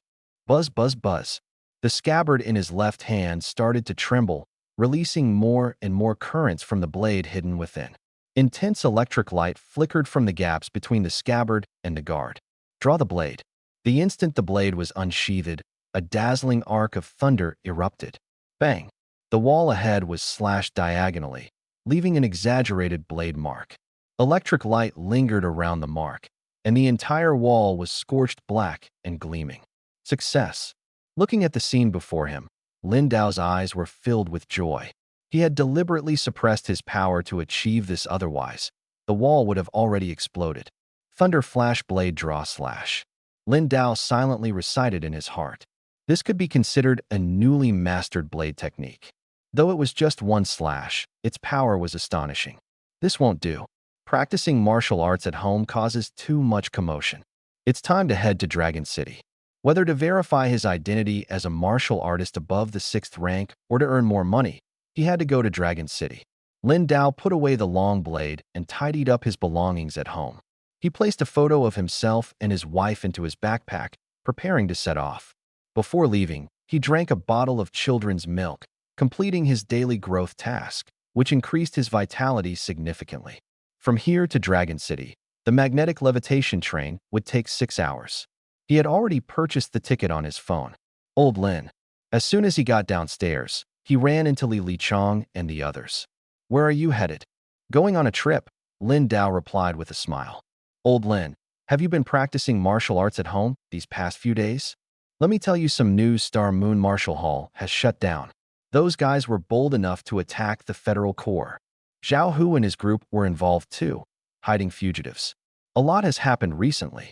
Buzz, buzz, buzz. The scabbard in his left hand started to tremble, releasing more and more currents from the blade hidden within. Intense electric light flickered from the gaps between the scabbard and the guard. Draw the blade. The instant the blade was unsheathed, a dazzling arc of thunder erupted. Bang! The wall ahead was slashed diagonally, leaving an exaggerated blade mark. Electric light lingered around the mark, and the entire wall was scorched black and gleaming. Success! Looking at the scene before him, Lindau's eyes were filled with joy. He had deliberately suppressed his power to achieve this, otherwise the wall would have already exploded. Thunder flash blade draw slash. Lindau silently recited in his heart. This could be considered a newly mastered blade technique. Though it was just one slash, its power was astonishing. This won't do. Practicing martial arts at home causes too much commotion. It's time to head to Dragon City. Whether to verify his identity as a martial artist above the 6th rank or to earn more money, he had to go to Dragon City. Lindau put away the long blade and tidied up his belongings at home. He placed a photo of himself and his wife into his backpack, preparing to set off. Before leaving, he drank a bottle of children's milk, completing his daily growth task, which increased his vitality significantly. From here to Dragon City, the magnetic levitation train would take 6 hours. He had already purchased the ticket on his phone. Old Lin. As soon as he got downstairs, he ran into Li Chong and the others. Where are you headed? Going on a trip, Lindau replied with a smile. Old Lin, have you been practicing martial arts at home these past few days? Let me tell you some news. Star Moon Martial Hall has shut down. Those guys were bold enough to attack the Federal Corps. Zhao Hu and his group were involved too, hiding fugitives. A lot has happened recently.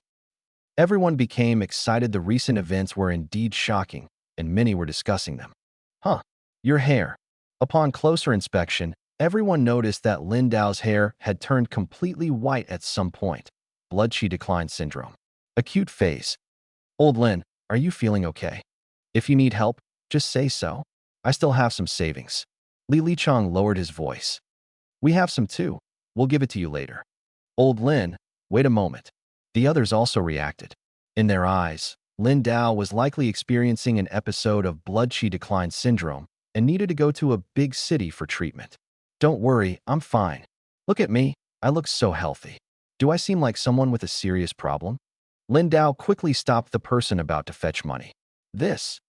Everyone became excited. The recent events were indeed shocking, and many were discussing them. Huh, your hair. Upon closer inspection, everyone noticed that Lindau's hair had turned completely white at some point. Blood qi decline syndrome. Acute phase. Old Lin, are you feeling okay? If you need help, just say so. I still have some savings. Li Chong lowered his voice. We have some too. We'll give it to you later. Old Lin, wait a moment. The others also reacted. In their eyes, Lindau was likely experiencing an episode of blood qi decline syndrome and needed to go to a big city for treatment. Don't worry, I'm fine. Look at me, I look so healthy. Do I seem like someone with a serious problem? Lindau quickly stopped the person about to fetch money. This.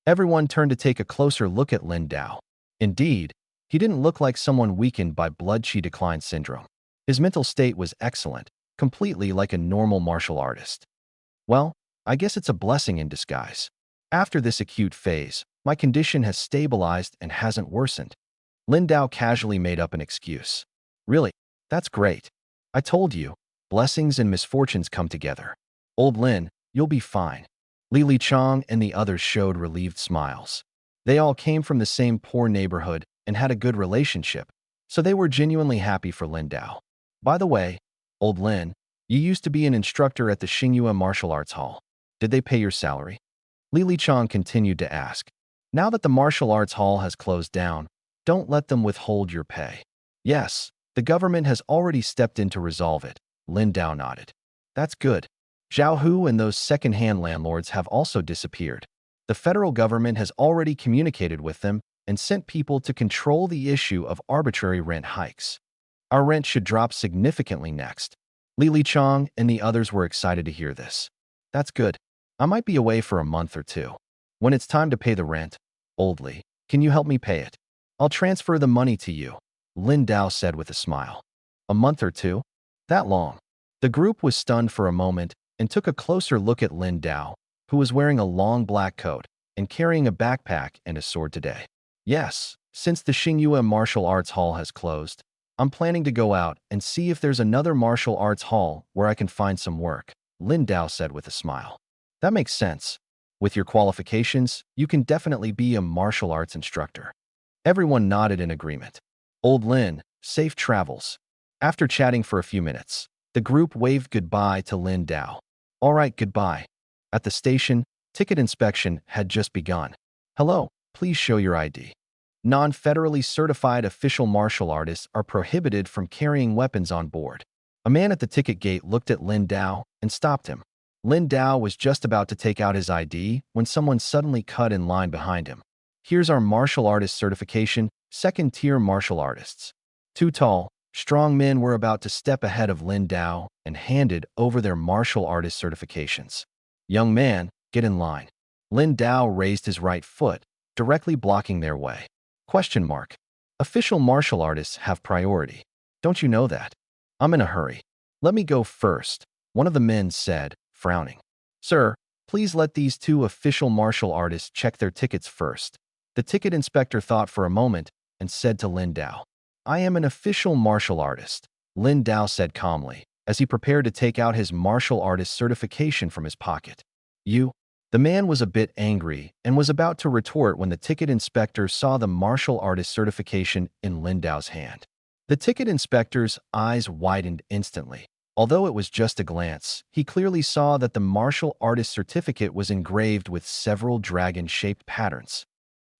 Everyone turned to take a closer look at Lindau. Indeed, he didn't look like someone weakened by blood qi decline syndrome. His mental state was excellent, completely like a normal martial artist. Well, I guess it's a blessing in disguise. After this acute phase, my condition has stabilized and hasn't worsened. Lindau casually made up an excuse. Really? That's great. I told you, blessings and misfortunes come together. Old Lin, you'll be fine. Li Chong and the others showed relieved smiles. They all came from the same poor neighborhood and had a good relationship, so they were genuinely happy for Lindau. By the way, Old Lin, you used to be an instructor at the Xingyue Martial Arts Hall. Did they pay your salary? Li Chong continued to ask. Now that the martial arts hall has closed down, don't let them withhold your pay. Yes, the government has already stepped in to resolve it. Lin Dao nodded. That's good. Zhao Hu and those second-hand landlords have also disappeared. The federal government has already communicated with them and sent people to control the issue of arbitrary rent hikes. Our rent should drop significantly next. Li Chong and the others were excited to hear this. That's good. I might be away for a month or two. When it's time to pay the rent, Old Li, can you help me pay it? I'll transfer the money to you, Lin Dao said with a smile. A month or two? That long? The group was stunned for a moment and took a closer look at Lin Dao, who was wearing a long black coat and carrying a backpack and a sword today. Yes, since the Xingyue Martial Arts Hall has closed, I'm planning to go out and see if there's another martial arts hall where I can find some work, Lin Dao said with a smile. That makes sense. With your qualifications, you can definitely be a martial arts instructor. Everyone nodded in agreement. Old Lin, safe travels. After chatting for a few minutes, the group waved goodbye to Lin Dao. All right, goodbye. At the station, ticket inspection had just begun. Hello, please show your ID. Non-federally certified official martial artists are prohibited from carrying weapons on board. A man at the ticket gate looked at Lin Dao and stopped him. Lin Dao was just about to take out his ID when someone suddenly cut in line behind him. Here's our martial artist certification, second-tier martial artists. Two tall, strong men were about to step ahead of Lin Dao and handed over their martial artist certifications. Young man, get in line. Lin Dao raised his right foot, directly blocking their way. Question mark. Official martial artists have priority. Don't you know that? I'm in a hurry. Let me go first, one of the men said, frowning. Sir, please let these two official martial artists check their tickets first. The ticket inspector thought for a moment and said to Lin Dao, I am an official martial artist, Lin Dao said calmly, as he prepared to take out his martial artist certification from his pocket. You? The man was a bit angry and was about to retort when the ticket inspector saw the martial artist certification in Lin Dao's hand. The ticket inspector's eyes widened instantly. Although it was just a glance, he clearly saw that the martial artist certificate was engraved with several dragon-shaped patterns.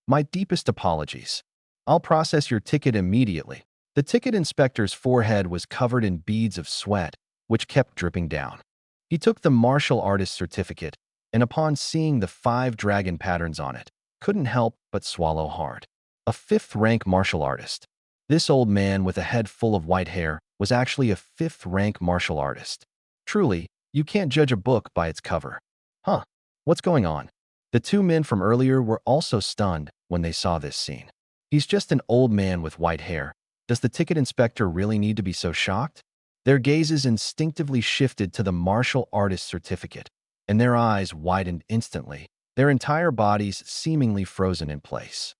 My deepest apologies. I'll process your ticket immediately. The ticket inspector's forehead was covered in beads of sweat, which kept dripping down. He took the martial artist certificate, and upon seeing the 5 dragon patterns on it, couldn't help but swallow hard. A 5th-rank martial artist. This old man with a head full of white hair was actually a 5th-rank martial artist. Truly, you can't judge a book by its cover. Huh, what's going on? The two men from earlier were also stunned when they saw this scene. He's just an old man with white hair. Does the ticket inspector really need to be so shocked? Their gazes instinctively shifted to the martial artist certificate, and their eyes widened instantly, their entire bodies seemingly frozen in place.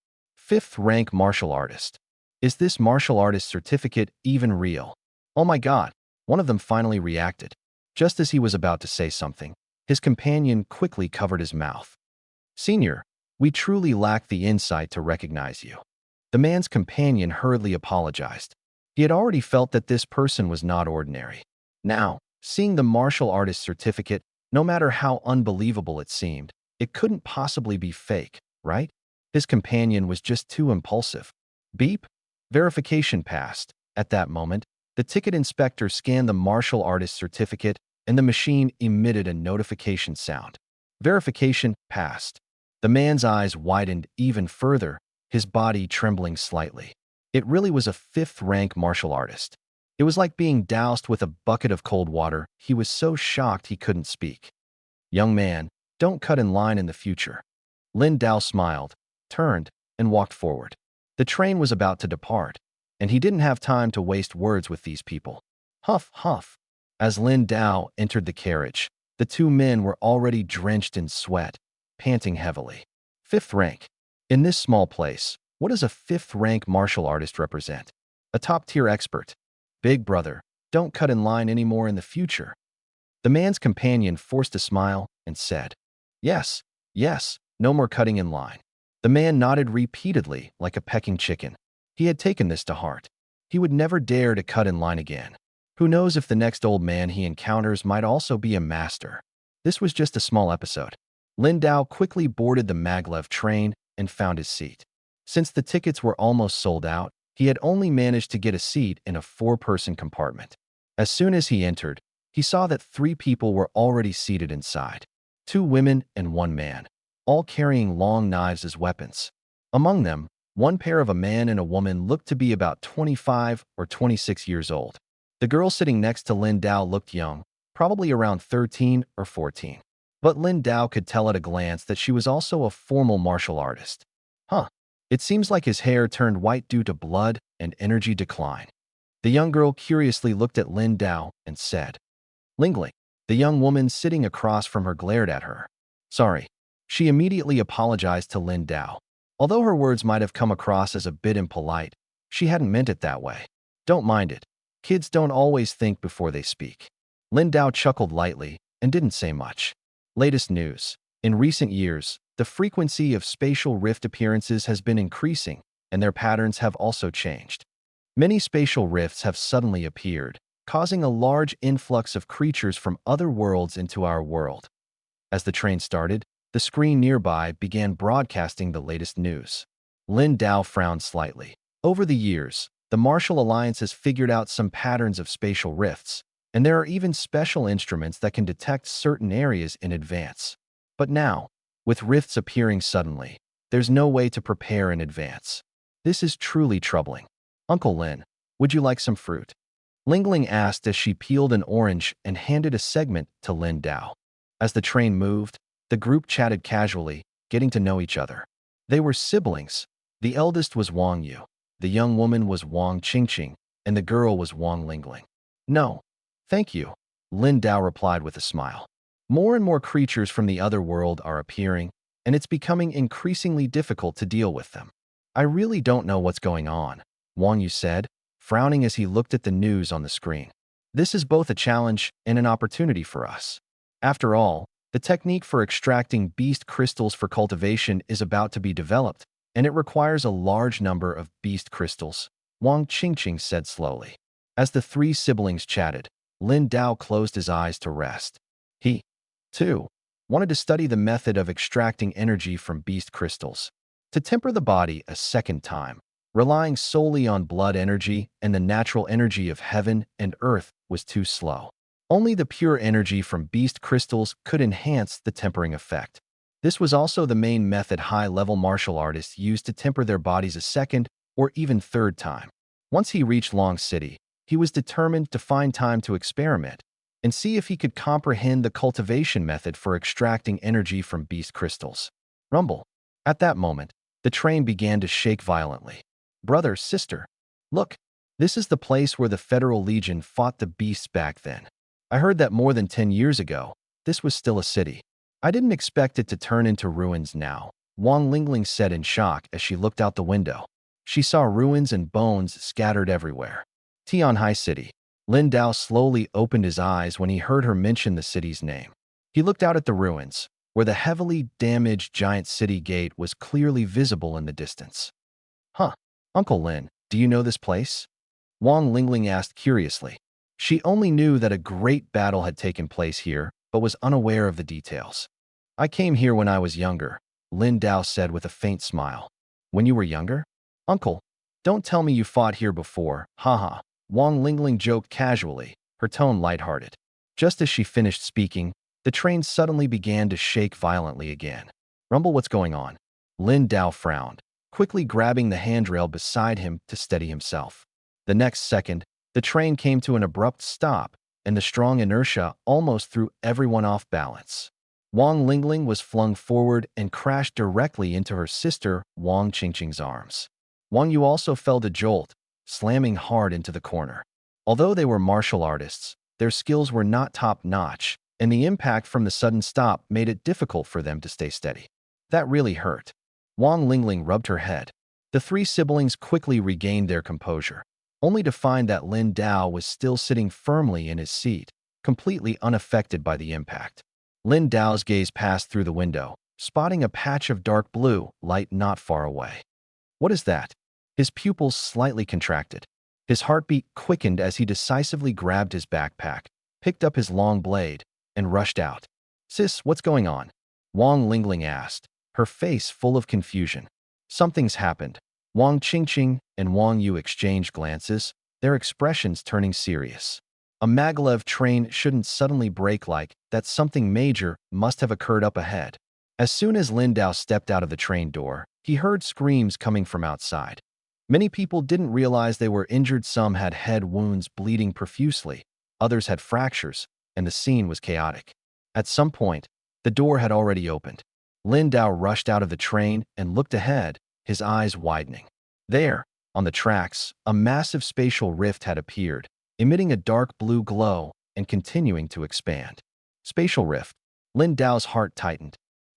5th-rank martial artist. Is this martial artist certificate even real? Oh my God, one of them finally reacted. Just as he was about to say something, his companion quickly covered his mouth. Senior, we truly lack the insight to recognize you. The man's companion hurriedly apologized. He had already felt that this person was not ordinary. Now, seeing the martial artist certificate, no matter how unbelievable it seemed, it couldn't possibly be fake, right? His companion was just too impulsive. Beep. Verification passed. At that moment, the ticket inspector scanned the martial artist certificate, and the machine emitted a notification sound. Verification passed. The man's eyes widened even further, his body trembling slightly. It really was a 5th-rank martial artist. It was like being doused with a bucket of cold water. He was so shocked he couldn't speak. Young man, don't cut in line in the future. Lin Dao smiled, turned, and walked forward. The train was about to depart, and he didn't have time to waste words with these people. Huff, huff. As Lin Dao entered the carriage, the two men were already drenched in sweat, panting heavily. 5th rank. In this small place, what does a 5th-rank martial artist represent? A top-tier expert. Big brother, don't cut in line anymore in the future. The man's companion forced a smile and said, Yes, yes, no more cutting in line. The man nodded repeatedly like a pecking chicken. He had taken this to heart. He would never dare to cut in line again. Who knows if the next old man he encounters might also be a master. This was just a small episode. Lin Dao quickly boarded the maglev train and found his seat. Since the tickets were almost sold out, he had only managed to get a seat in a four-person compartment. As soon as he entered, he saw that three people were already seated inside. Two women and one man, all carrying long knives as weapons. Among them, one pair of a man and a woman looked to be about 25 or 26 years old. The girl sitting next to Lin Dao looked young, probably around 13 or 14. But Lin Dao could tell at a glance that she was also a formal martial artist. Huh. It seems like his hair turned white due to blood and energy decline. The young girl curiously looked at Lin Dao and said, "Lingling." The young woman sitting across from her glared at her. "Sorry." She immediately apologized to Lin Dao. Although her words might have come across as a bit impolite, she hadn't meant it that way. "Don't mind it. Kids don't always think before they speak." Lin Dao chuckled lightly and didn't say much. Latest news. In recent years, the frequency of spatial rift appearances has been increasing, and their patterns have also changed. Many spatial rifts have suddenly appeared, causing a large influx of creatures from other worlds into our world. As the train started, the screen nearby began broadcasting the latest news. Lin Dao frowned slightly. Over the years, the Martial Alliance has figured out some patterns of spatial rifts, and there are even special instruments that can detect certain areas in advance. But now, with rifts appearing suddenly, there's no way to prepare in advance. This is truly troubling. "Uncle Lin, would you like some fruit?" Lingling asked as she peeled an orange and handed a segment to Lin Dao. As the train moved, the group chatted casually, getting to know each other. They were siblings. The eldest was Wang Yu, the young woman was Wang Qingqing, and the girl was Wang Lingling. "No, thank you," Lin Dao replied with a smile. More and more creatures from the other world are appearing, and it's becoming increasingly difficult to deal with them. "I really don't know what's going on," Wang Yu said, frowning as he looked at the news on the screen. "This is both a challenge and an opportunity for us. After all, the technique for extracting beast crystals for cultivation is about to be developed, and it requires a large number of beast crystals," Wang Qingqing said slowly. As the three siblings chatted, Lin Dao closed his eyes to rest. He, too, wanted to study the method of extracting energy from beast crystals. To temper the body a second time, relying solely on blood energy and the natural energy of heaven and earth was too slow. Only the pure energy from beast crystals could enhance the tempering effect. This was also the main method high-level martial artists used to temper their bodies a second or even third time. Once he reached Long City, he was determined to find time to experiment and see if he could comprehend the cultivation method for extracting energy from beast crystals. Rumble. At that moment, the train began to shake violently. "Brother, sister, look, this is the place where the Federal Legion fought the beasts back then. I heard that more than 10 years ago, this was still a city. I didn't expect it to turn into ruins now," Wang Lingling said in shock as she looked out the window. She saw ruins and bones scattered everywhere. Tianhai City. Lin Dao slowly opened his eyes when he heard her mention the city's name. He looked out at the ruins, where the heavily damaged giant city gate was clearly visible in the distance. "Huh. Uncle Lin, do you know this place?" Wang Lingling asked curiously. She only knew that a great battle had taken place here, but was unaware of the details. "I came here when I was younger," Lin Dao said with a faint smile. "When you were younger? Uncle, don't tell me you fought here before, haha." Wang Lingling joked casually, her tone lighthearted. Just as she finished speaking, the train suddenly began to shake violently again. "Rumble, what's going on?" Lin Dao frowned, quickly grabbing the handrail beside him to steady himself. The next second, the train came to an abrupt stop, and the strong inertia almost threw everyone off balance. Wang Lingling was flung forward and crashed directly into her sister, Wang Qingqing's arms. Wang Yu also felt a jolt, slamming hard into the corner. Although they were martial artists, their skills were not top-notch, and the impact from the sudden stop made it difficult for them to stay steady. That really hurt. Wang Lingling rubbed her head. The three siblings quickly regained their composure, only to find that Lin Dao was still sitting firmly in his seat, completely unaffected by the impact. Lin Dao's gaze passed through the window, spotting a patch of dark blue light not far away. "What is that?" His pupils slightly contracted. His heartbeat quickened as he decisively grabbed his backpack, picked up his long blade, and rushed out. "Sis, what's going on?" Wang Lingling asked. her face full of confusion. Something's happened. Wang Qingqing and Wang Yu exchanged glances, their expressions turning serious. A maglev train shouldn't suddenly break like that. Something major must have occurred up ahead. As soon as Lin Dao stepped out of the train door, he heard screams coming from outside. Many people didn't realize they were injured. Some had head wounds bleeding profusely, others had fractures, and the scene was chaotic. At some point, the door had already opened. Lin Dao rushed out of the train and looked ahead, his eyes widening. There, on the tracks, a massive spatial rift had appeared, emitting a dark blue glow and continuing to expand. Spatial rift. Lin Dao's heart tightened.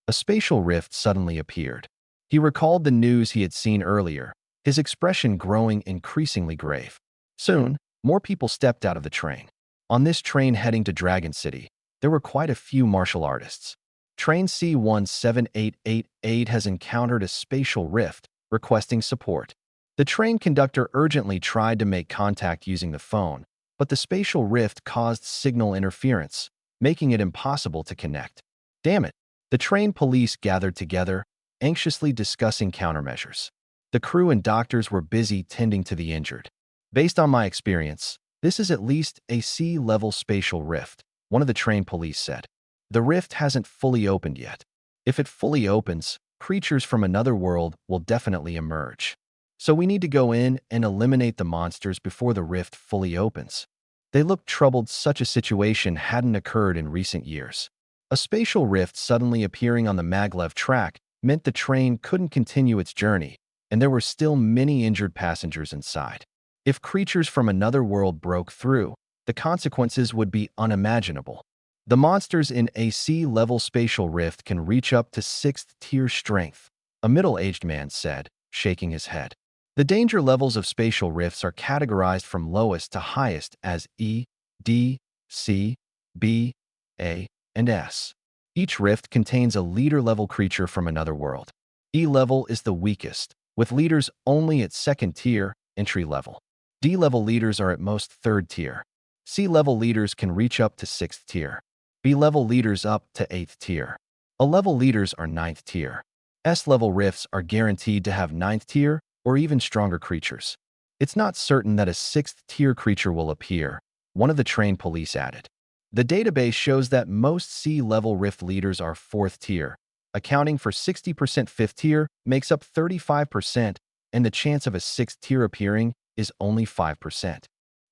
A spatial rift suddenly appeared. He recalled the news he had seen earlier, his expression growing increasingly grave. Soon, more people stepped out of the train. On this train heading to Dragon City, there were quite a few martial artists. Train C-17888 has encountered a spatial rift, requesting support. The train conductor urgently tried to make contact using the phone, but the spatial rift caused signal interference, making it impossible to connect. Damn it! The train police gathered together, anxiously discussing countermeasures. The crew and doctors were busy tending to the injured. Based on my experience, this is at least a C-level spatial rift, one of the train police said. The rift hasn't fully opened yet. If it fully opens, creatures from another world will definitely emerge. So we need to go in and eliminate the monsters before the rift fully opens. They looked troubled. Such a situation hadn't occurred in recent years. A spatial rift suddenly appearing on the maglev track meant the train couldn't continue its journey, and there were still many injured passengers inside. If creatures from another world broke through, the consequences would be unimaginable. The monsters in a C-level spatial rift can reach up to 6th-tier strength, a middle-aged man said, shaking his head. The danger levels of spatial rifts are categorized from lowest to highest as E, D, C, B, A, and S. Each rift contains a leader-level creature from another world. E-level is the weakest, with leaders only at 2nd tier, entry level. D-level leaders are at most 3rd tier. C-level leaders can reach up to 6th tier. B-level leaders up to 8th tier. A-level leaders are 9th tier. S-level rifts are guaranteed to have 9th tier or even stronger creatures. It's not certain that a 6th tier creature will appear, one of the train police added. The database shows that most C-level rift leaders are 4th tier, accounting for 60%. 5th tier makes up 35%, and the chance of a 6th tier appearing is only 5%.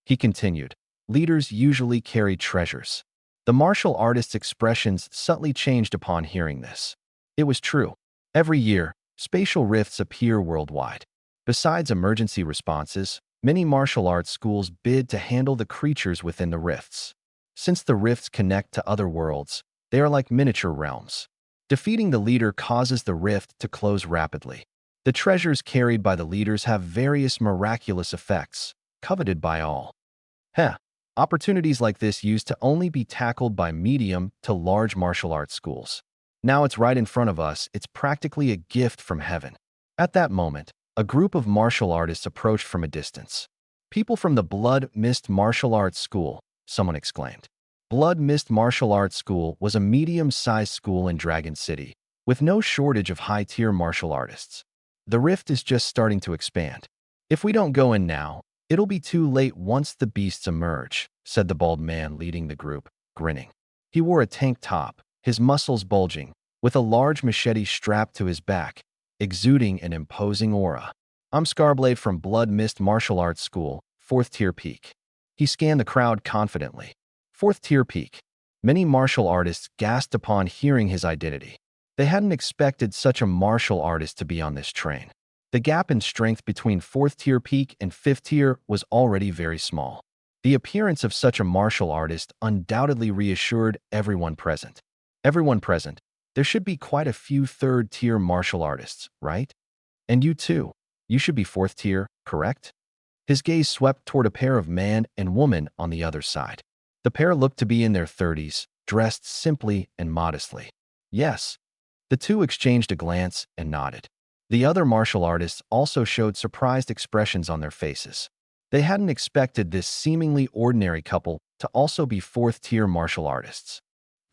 He continued, leaders usually carry treasures. The martial artist's expressions subtly changed upon hearing this. It was true. Every year, spatial rifts appear worldwide. Besides emergency responses, many martial arts schools bid to handle the creatures within the rifts. Since the rifts connect to other worlds, they are like miniature realms. Defeating the leader causes the rift to close rapidly. The treasures carried by the leaders have various miraculous effects, coveted by all. Opportunities like this used to only be tackled by medium to large martial arts schools. Now it's right in front of us. It's practically a gift from heaven. At that moment, a group of martial artists approached from a distance. People from the Blood Mist Martial Arts School, someone exclaimed. Blood Mist Martial Arts School was a medium-sized school in Dragon City, with no shortage of high-tier martial artists. The rift is just starting to expand. If we don't go in now, it'll be too late once the beasts emerge, said the bald man leading the group, grinning. He wore a tank top, his muscles bulging, with a large machete strapped to his back, exuding an imposing aura. I'm Scarblade from Blood Mist Martial Arts School, 4th tier peak. He scanned the crowd confidently. 4th tier peak. Many martial artists gasped upon hearing his identity. They hadn't expected such a martial artist to be on this train. The gap in strength between 4th tier peak and 5th tier was already very small. The appearance of such a martial artist undoubtedly reassured everyone present. Everyone present, there should be quite a few 3rd tier martial artists, right? And you too. You should be 4th tier, correct? His gaze swept toward a pair of man and woman on the other side. The pair looked to be in their 30s, dressed simply and modestly. Yes. The two exchanged a glance and nodded. The other martial artists also showed surprised expressions on their faces. They hadn't expected this seemingly ordinary couple to also be 4th tier martial artists.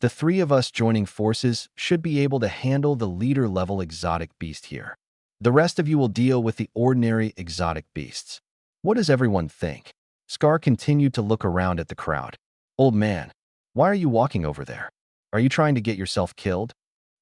The three of us joining forces should be able to handle the leader-level exotic beast here. The rest of you will deal with the ordinary exotic beasts. What does everyone think? Scar continued to look around at the crowd. Old man, why are you walking over there? Are you trying to get yourself killed?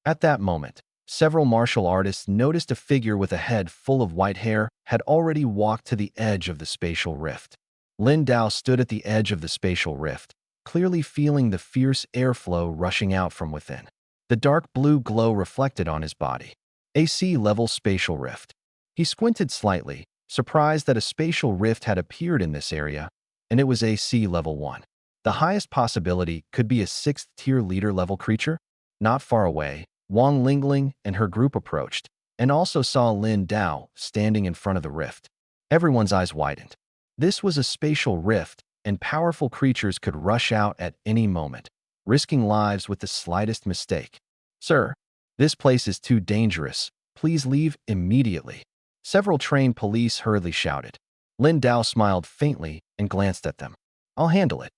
At that moment, several martial artists noticed a figure with a head full of white hair had already walked to the edge of the spatial rift. Lin Dao stood at the edge of the spatial rift, clearly feeling the fierce airflow rushing out from within. The dark blue glow reflected on his body. AC-level spatial rift. He squinted slightly, surprised that a spatial rift had appeared in this area, and it was AC level 1. The highest possibility could be a 6th-tier leader-level creature. Not far away, Wang Lingling and her group approached, and also saw Lin Dao standing in front of the rift. Everyone's eyes widened. This was a spatial rift, and powerful creatures could rush out at any moment, risking lives with the slightest mistake. Sir, this place is too dangerous. Please leave immediately. Several trained police hurriedly shouted. Lin Dao smiled faintly and glanced at them. I'll handle it.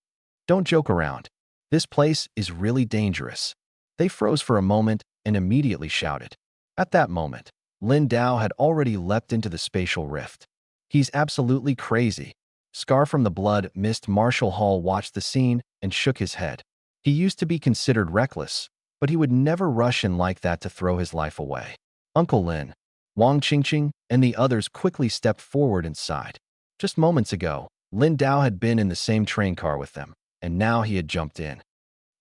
Don't joke around. This place is really dangerous. They froze for a moment and immediately shouted. At that moment, Lin Dao had already leapt into the spatial rift. He's absolutely crazy. Scar from the Blood Mist Marshal Hall watched the scene and shook his head. He used to be considered reckless, but he would never rush in like that to throw his life away. Uncle Lin, Wang Qingqing, and the others quickly stepped forward and sighed. Just moments ago, Lin Dao had been in the same train car with them, and now he had jumped in.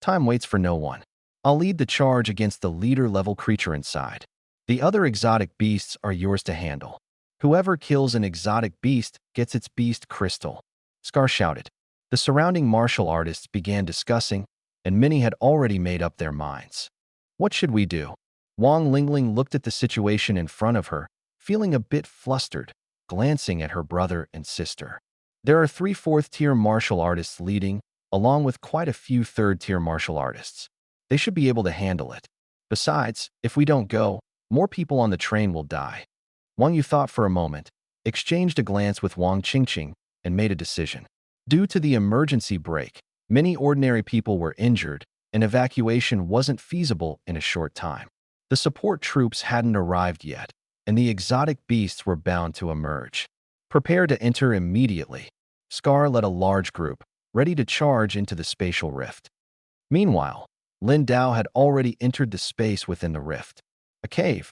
Time waits for no one. I'll lead the charge against the leader-level creature inside. The other exotic beasts are yours to handle. Whoever kills an exotic beast gets its beast crystal. Scar shouted. The surrounding martial artists began discussing, and many had already made up their minds. What should we do? Wang Lingling looked at the situation in front of her, feeling a bit flustered, glancing at her brother and sister. There are 3 4th-tier martial artists leading, along with quite a few 3rd-tier martial artists. They should be able to handle it. Besides, if we don't go, more people on the train will die. Wang Yu thought for a moment, exchanged a glance with Wang Qingqing, and made a decision. Due to the emergency brake, many ordinary people were injured, and evacuation wasn't feasible in a short time. The support troops hadn't arrived yet, and the exotic beasts were bound to emerge. Prepare to enter immediately. Scar led a large group, ready to charge into the spatial rift. Meanwhile, Lin Dao had already entered the space within the rift. A cave.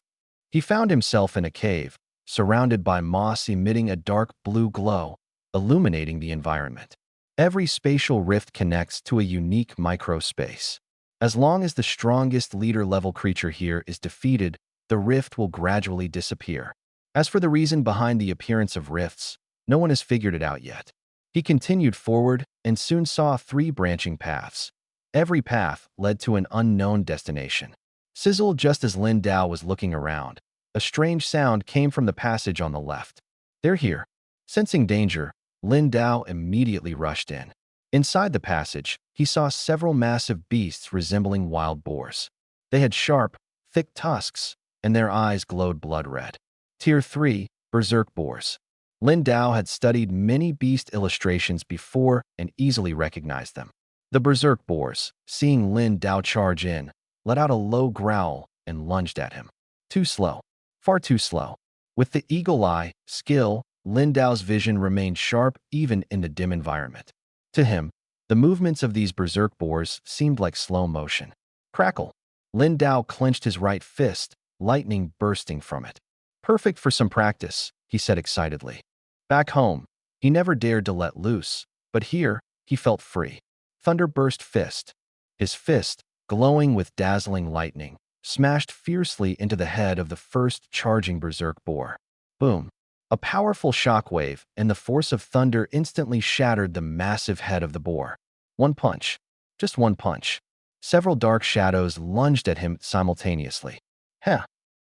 He found himself in a cave, surrounded by moss emitting a dark blue glow, illuminating the environment. Every spatial rift connects to a unique microspace. As long as the strongest leader-level creature here is defeated, the rift will gradually disappear. As for the reason behind the appearance of rifts, no one has figured it out yet. He continued forward and soon saw 3 branching paths. Every path led to an unknown destination. Sizzle just as Lin Dao was looking around. A strange sound came from the passage on the left. They're here. Sensing danger, Lin Dao immediately rushed in. Inside the passage, he saw several massive beasts resembling wild boars. They had sharp, thick tusks, and their eyes glowed blood red. Tier 3, Berserk Boars. Lin Dao had studied many beast illustrations before and easily recognized them. The Berserk Boars, seeing Lin Dao charge in, let out a low growl and lunged at him. Too slow. Far too slow. With the eagle eye skill, Lin Dao's vision remained sharp even in the dim environment. To him, the movements of these Berserk Boars seemed like slow motion. Crackle. Lin Dao clenched his right fist, lightning bursting from it. Perfect for some practice, he said excitedly. Back home, he never dared to let loose, but here, he felt free. Thunderburst fist. His fist, glowing with dazzling lightning, smashed fiercely into the head of the first charging Berserk Boar. Boom. A powerful shockwave and the force of thunder instantly shattered the massive head of the boar. One punch. Just one punch. Several dark shadows lunged at him simultaneously. Heh.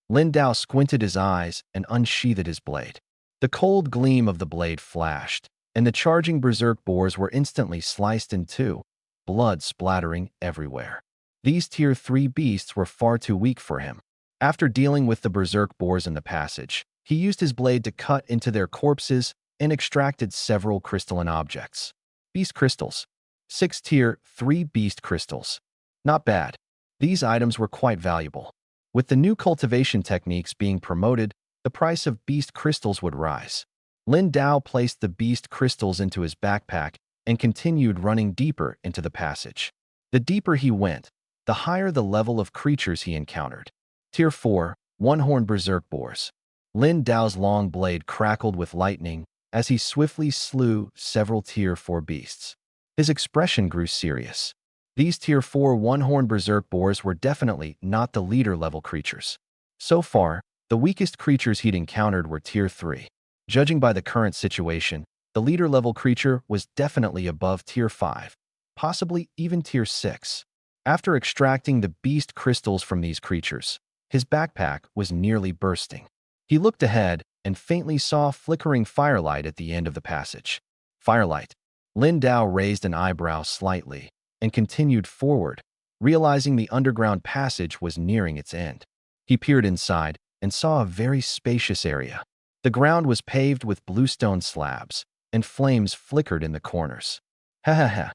Lin Dao squinted his eyes and unsheathed his blade. The cold gleam of the blade flashed, and the charging Berserk Boars were instantly sliced in two, blood splattering everywhere. These Tier 3 beasts were far too weak for him. After dealing with the Berserk Boars in the passage, he used his blade to cut into their corpses and extracted several crystalline objects. Beast Crystals. 6 Tier 3 Beast Crystals. Not bad. These items were quite valuable. With the new cultivation techniques being promoted, the price of beast crystals would rise. Lin Dao placed the beast crystals into his backpack and continued running deeper into the passage. The deeper he went, the higher the level of creatures he encountered. Tier 4, One-Horned Berserk Boars. Lin Dao's long blade crackled with lightning as he swiftly slew several Tier 4 beasts. His expression grew serious. These Tier 4 One-Horned Berserk Boars were definitely not the leader-level creatures. So far, the weakest creatures he'd encountered were Tier 3. Judging by the current situation, the leader-level creature was definitely above Tier 5, possibly even Tier 6. After extracting the beast crystals from these creatures, his backpack was nearly bursting. He looked ahead and faintly saw flickering firelight at the end of the passage. Firelight. Lin Dao raised an eyebrow slightly and continued forward, realizing the underground passage was nearing its end. He peered inside and saw a very spacious area. The ground was paved with bluestone slabs, and flames flickered in the corners. Ha ha ha.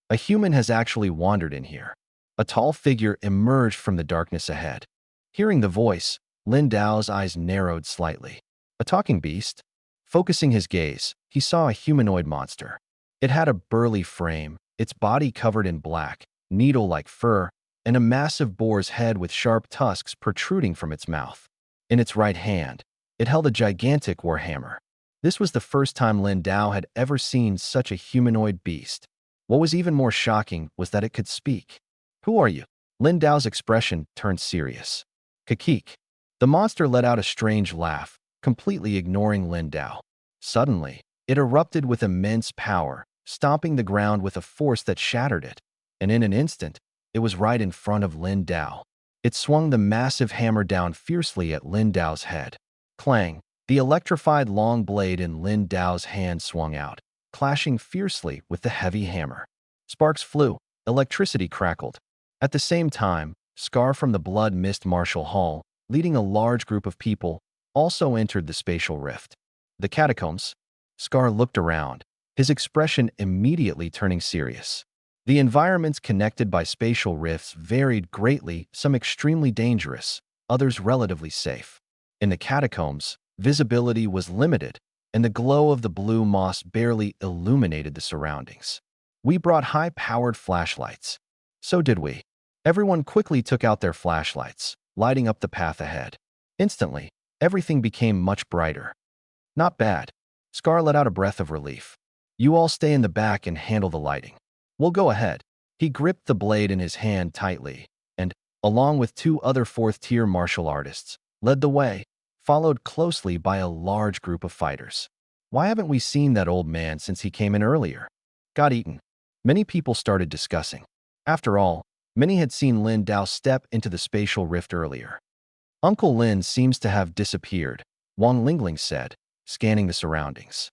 A human has actually wandered in here. A tall figure emerged from the darkness ahead. Hearing the voice, Lin Dao's eyes narrowed slightly. A talking beast? Focusing his gaze, he saw a humanoid monster. It had a burly frame, its body covered in black, needle-like fur, and a massive boar's head with sharp tusks protruding from its mouth. In its right hand, it held a gigantic warhammer. This was the first time Lin Dao had ever seen such a humanoid beast. What was even more shocking was that it could speak. "Who are you?" Lin Dao's expression turned serious. "Kakik." The monster let out a strange laugh, completely ignoring Lin Dao. Suddenly, it erupted with immense power, stomping the ground with a force that shattered it. And in an instant, it was right in front of Lin Dao. It swung the massive hammer down fiercely at Lin Dao's head. Clang! The electrified long blade in Lin Dao's hand swung out, clashing fiercely with the heavy hammer. Sparks flew, electricity crackled. At the same time, Scar from the Blood Mist Martial Hall, leading a large group of people, also entered the spatial rift. The catacombs? Scar looked around, his expression immediately turning serious. The environments connected by spatial rifts varied greatly, some extremely dangerous, others relatively safe. In the catacombs, visibility was limited, and the glow of the blue moss barely illuminated the surroundings. We brought high-powered flashlights. So did we. Everyone quickly took out their flashlights, lighting up the path ahead. Instantly, everything became much brighter. Not bad. Scar let out a breath of relief. You all stay in the back and handle the lighting. We'll go ahead. He gripped the blade in his hand tightly, and, along with two other fourth-tier martial artists, led the way, followed closely by a large group of fighters. Why haven't we seen that old man since he came in earlier? Got eaten. Many people started discussing. After all, many had seen Lin Dao step into the spatial rift earlier. Uncle Lin seems to have disappeared, Wang Lingling said, scanning the surroundings.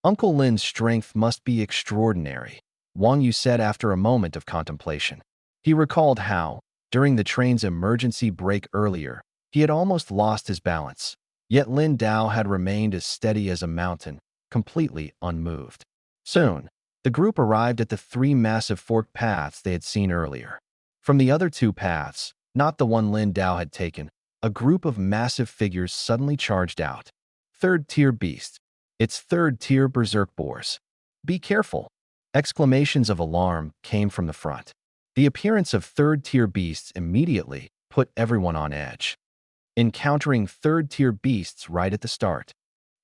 Uncle Lin's strength must be extraordinary, Wang Yu said after a moment of contemplation. He recalled how, during the train's emergency brake earlier, he had almost lost his balance. Yet Lin Dao had remained as steady as a mountain, completely unmoved. Soon, the group arrived at the three massive forked paths they had seen earlier. From the other two paths, not the one Lin Dao had taken, a group of massive figures suddenly charged out. Third-tier beast. It's third-tier berserk boars. Be careful! Exclamations of alarm came from the front. The appearance of third-tier beasts immediately put everyone on edge. Encountering third-tier beasts right at the start,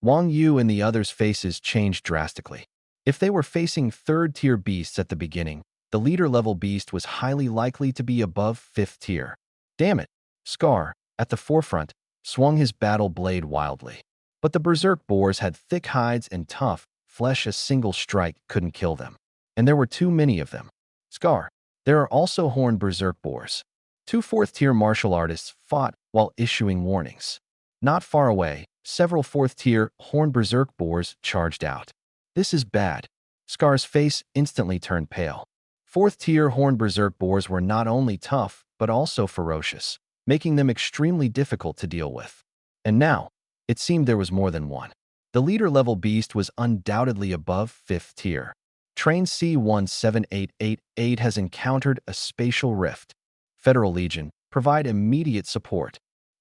Wang Yu and the others' faces changed drastically. If they were facing third-tier beasts at the beginning, the leader-level beast was highly likely to be above fifth tier. Damn it! Scar, at the forefront, swung his battle blade wildly. But the berserk boars had thick hides and tough flesh. A single strike couldn't kill them. And there were too many of them. Scar, there are also horned berserk boars. Two fourth-tier martial artists fought while issuing warnings. Not far away, several fourth-tier horned berserk boars charged out. This is bad. Scar's face instantly turned pale. Fourth-tier horned berserk boars were not only tough, but also ferocious, making them extremely difficult to deal with. And now, it seemed there was more than one. The leader-level beast was undoubtedly above fifth tier. Train C-17888 has encountered a spatial rift. Federal Legion, provide immediate support.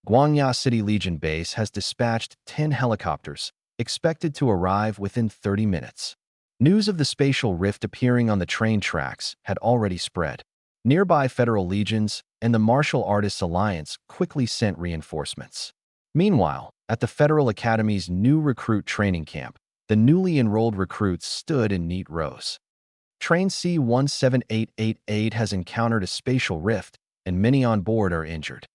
Guangya City Legion Base has dispatched 10 helicopters, expected to arrive within 30 minutes. News of the spatial rift appearing on the train tracks had already spread. Nearby Federal Legions and the Martial Artists Alliance quickly sent reinforcements. Meanwhile, at the Federal Academy's new recruit training camp, the newly enrolled recruits stood in neat rows. Train C-17888 has encountered a spatial rift, and many on board are injured.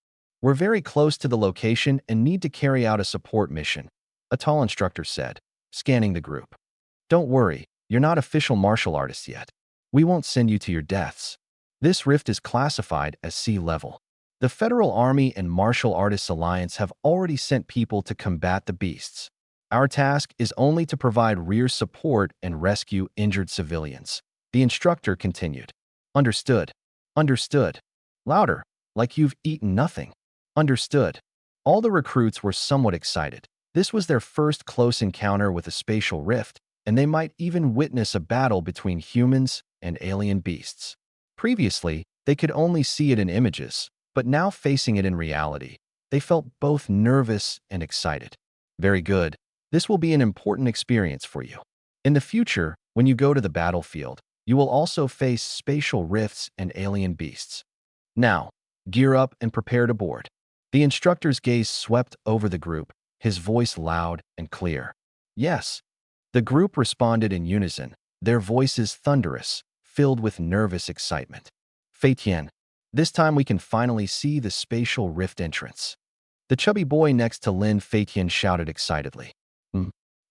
We're very close to the location and need to carry out a support mission, a tall instructor said, scanning the group. Don't worry, you're not official martial artists yet. We won't send you to your deaths. This rift is classified as sea level. The Federal Army and Martial Artists Alliance have already sent people to combat the beasts. Our task is only to provide rear support and rescue injured civilians. The instructor continued. Understood. Understood. Louder, like you've eaten nothing. Understood. All the recruits were somewhat excited. This was their first close encounter with a spatial rift, and they might even witness a battle between humans and alien beasts. Previously, they could only see it in images, but now facing it in reality, they felt both nervous and excited. Very good. This will be an important experience for you. In the future, when you go to the battlefield, you will also face spatial rifts and alien beasts. Now, gear up and prepare to board. The instructor's gaze swept over the group, his voice loud and clear. Yes. The group responded in unison, their voices thunderous, filled with nervous excitement. Fei Tian, this time we can finally see the spatial rift entrance. The chubby boy next to Lin Fei Tian shouted excitedly.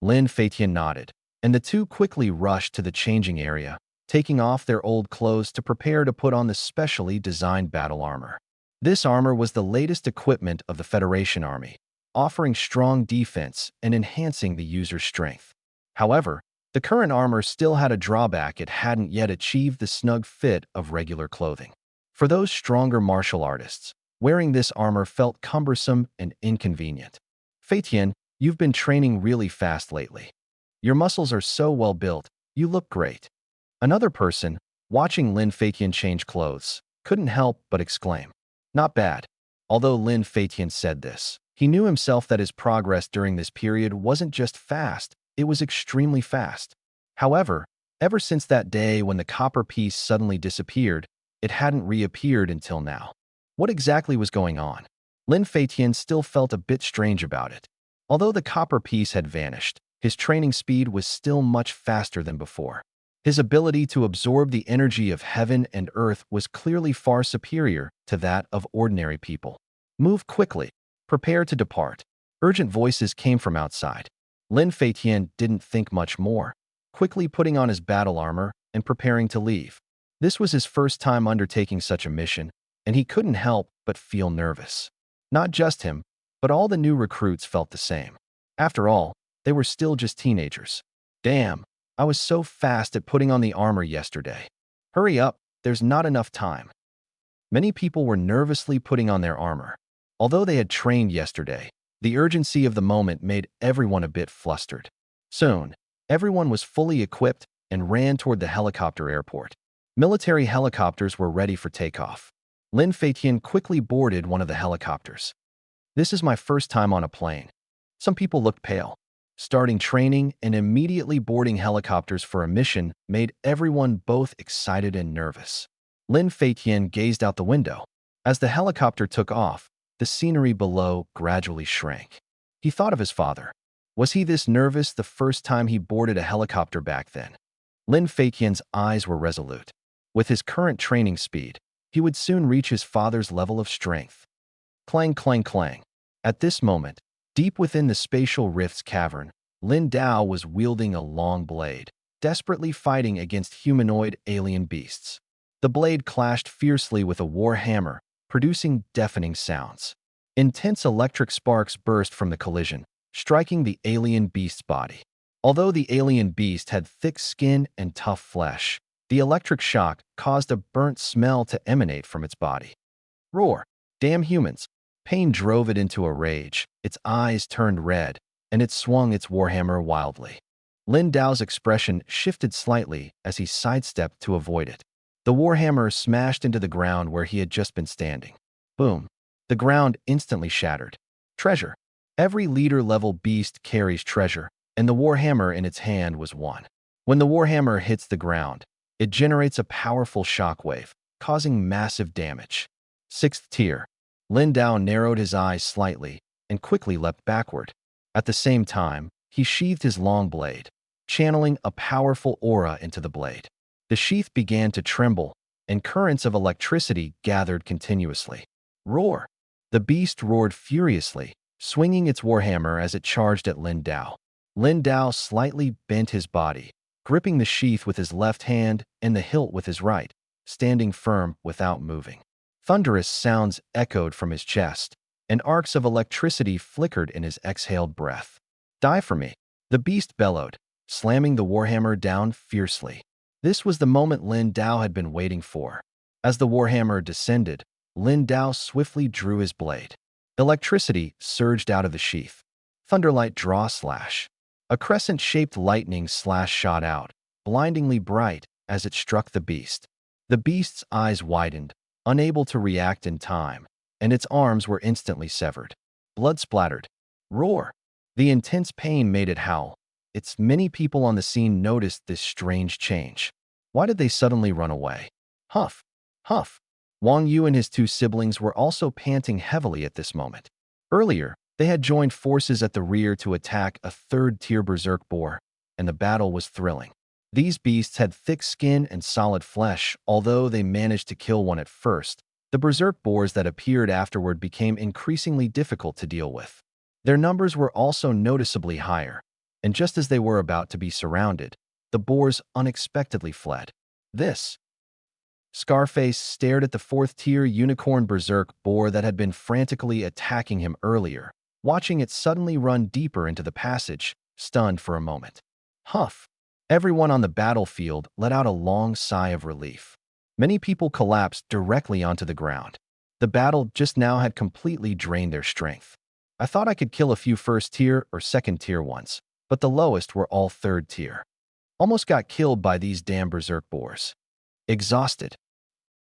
Lin Fei Tian nodded, and the two quickly rushed to the changing area, taking off their old clothes to prepare to put on the specially designed battle armor. This armor was the latest equipment of the Federation Army, offering strong defense and enhancing the user's strength. However, the current armor still had a drawback: it hadn't yet achieved the snug fit of regular clothing. For those stronger martial artists, wearing this armor felt cumbersome and inconvenient. Fei Tian, you've been training really fast lately. Your muscles are so well built, you look great. Another person, watching Lin Fei Tian change clothes, couldn't help but exclaim. Not bad. Although Lin Fei Tian said this, he knew himself that his progress during this period wasn't just fast, it was extremely fast. However, ever since that day when the copper piece suddenly disappeared, it hadn't reappeared until now. What exactly was going on? Lin Fei Tian still felt a bit strange about it. Although the copper piece had vanished, his training speed was still much faster than before. His ability to absorb the energy of heaven and earth was clearly far superior to that of ordinary people. Move quickly. Prepare to depart. Urgent voices came from outside. Lin Fei Tian didn't think much more, quickly putting on his battle armor and preparing to leave. This was his first time undertaking such a mission, and he couldn't help but feel nervous. Not just him, but all the new recruits felt the same. After all, they were still just teenagers. Damn, I was so fast at putting on the armor yesterday. Hurry up, there's not enough time. Many people were nervously putting on their armor. Although they had trained yesterday, the urgency of the moment made everyone a bit flustered. Soon, everyone was fully equipped and ran toward the helicopter airport. Military helicopters were ready for takeoff. Lin Fei Tian quickly boarded one of the helicopters. This is my first time on a plane. Some people looked pale. Starting training and immediately boarding helicopters for a mission made everyone both excited and nervous. Lin Fei Tian gazed out the window. As the helicopter took off, the scenery below gradually shrank. He thought of his father. Was he this nervous the first time he boarded a helicopter back then? Lin Fei Tian's eyes were resolute. With his current training speed, he would soon reach his father's level of strength. Clang, clang, clang. At this moment, deep within the spatial rift's cavern, Lin Dao was wielding a long blade, desperately fighting against humanoid alien beasts. The blade clashed fiercely with a war hammer, producing deafening sounds. Intense electric sparks burst from the collision, striking the alien beast's body. Although the alien beast had thick skin and tough flesh, the electric shock caused a burnt smell to emanate from its body. Roar! Damn humans! Pain drove it into a rage, its eyes turned red, and it swung its warhammer wildly. Lin Dao's expression shifted slightly as he sidestepped to avoid it. The warhammer smashed into the ground where he had just been standing. Boom. The ground instantly shattered. Treasure. Every leader-level beast carries treasure, and the warhammer in its hand was one. When the warhammer hits the ground, it generates a powerful shockwave, causing massive damage. 6th tier. Lin Dao narrowed his eyes slightly and quickly leapt backward. At the same time, he sheathed his long blade, channeling a powerful aura into the blade. The sheath began to tremble, and currents of electricity gathered continuously. Roar! The beast roared furiously, swinging its warhammer as it charged at Lin Dao. Lin Dao slightly bent his body, gripping the sheath with his left hand and the hilt with his right, standing firm without moving. Thunderous sounds echoed from his chest, and arcs of electricity flickered in his exhaled breath. Die for me, the beast bellowed, slamming the warhammer down fiercely. This was the moment Lin Dao had been waiting for. As the warhammer descended, Lin Dao swiftly drew his blade. Electricity surged out of the sheath. Thunderlight draw slash. A crescent-shaped lightning slash shot out, blindingly bright as it struck the beast. The beast's eyes widened, unable to react in time, and its arms were instantly severed. Blood splattered. Roar! The intense pain made it howl. Many people on the scene noticed this strange change. Why did they suddenly run away? Huff! Huff! Wang Yu and his two siblings were also panting heavily at this moment. Earlier, they had joined forces at the rear to attack a 3rd-tier berserk boar, and the battle was thrilling. These beasts had thick skin and solid flesh. Although they managed to kill one at first, the berserk boars that appeared afterward became increasingly difficult to deal with. Their numbers were also noticeably higher, and just as they were about to be surrounded, the boars unexpectedly fled. Scarface stared at the 4th-tier unicorn berserk boar that had been frantically attacking him earlier, watching it suddenly run deeper into the passage, stunned for a moment. Huff! Everyone on the battlefield let out a long sigh of relief. Many people collapsed directly onto the ground. The battle just now had completely drained their strength. I thought I could kill a few 1st-tier or 2nd-tier ones, but the lowest were all 3rd-tier. Almost got killed by these damn berserk boars. Exhausted.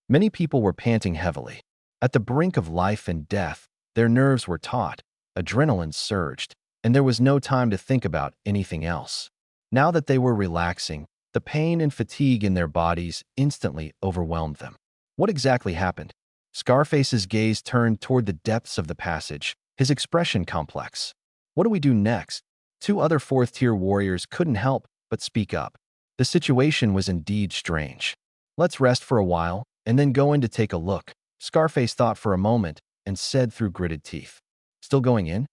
Many people were panting heavily. At the brink of life and death, their nerves were taut, adrenaline surged, and there was no time to think about anything else. Now that they were relaxing, the pain and fatigue in their bodies instantly overwhelmed them. What exactly happened? Scarface's gaze turned toward the depths of the passage, his expression complex. What do we do next? 2 other 4th-tier warriors couldn't help but speak up. The situation was indeed strange. Let's rest for a while, and then go in to take a look. Scarface thought for a moment and said through gritted teeth. Still going in?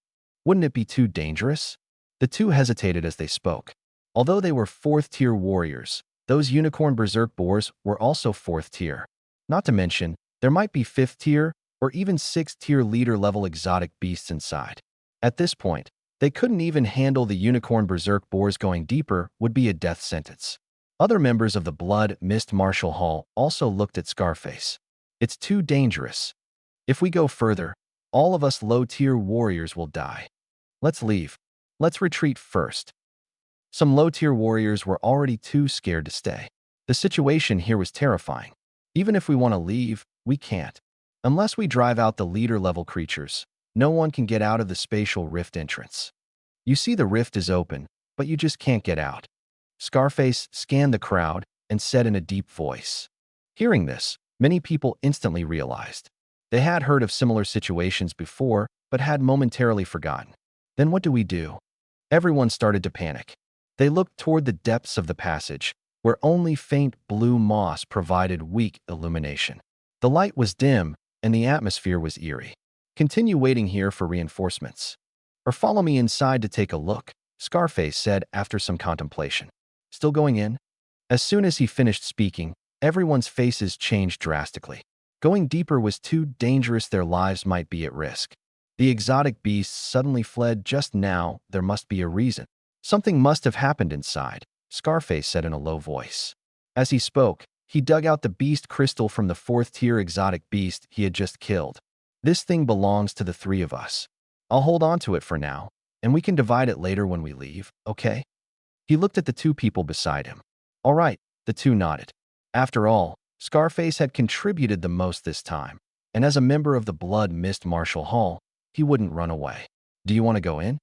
Wouldn't it be too dangerous? The two hesitated as they spoke. Although they were 4th-tier warriors, those unicorn berserk boars were also 4th-tier. Not to mention, there might be 5th-tier or even 6th-tier leader-level exotic beasts inside. At this point, they couldn't even handle the unicorn berserk boars. Going deeper would be a death sentence. Other members of the Blood Mist Martial Hall also looked at Scarface. It's too dangerous. If we go further, all of us low-tier warriors will die. Let's leave. Let's retreat first. Some low-tier warriors were already too scared to stay. The situation here was terrifying. Even if we want to leave, we can't. Unless we drive out the leader-level creatures, no one can get out of the spatial rift entrance. You see the rift is open, but you just can't get out. Scarface scanned the crowd and said in a deep voice. Hearing this, many people instantly realized. They had heard of similar situations before, but had momentarily forgotten. Then what do we do? Everyone started to panic. They looked toward the depths of the passage, where only faint blue moss provided weak illumination. The light was dim, and the atmosphere was eerie. Continue waiting here for reinforcements. Or follow me inside to take a look, Scarface said after some contemplation. Still going in? As soon as he finished speaking, everyone's faces changed drastically. Going deeper was too dangerous. Their lives might be at risk. The exotic beasts suddenly fled just now. There must be a reason. Something must have happened inside, Scarface said in a low voice. As he spoke, he dug out the beast crystal from the 4th-tier exotic beast he had just killed. This thing belongs to the 3 of us. I'll hold on to it for now, and we can divide it later when we leave, okay? He looked at the 2 people beside him. All right, the 2 nodded. After all, Scarface had contributed the most this time, and as a member of the Blood Mist Martial Hall, he wouldn't run away. "Do you want to go in?"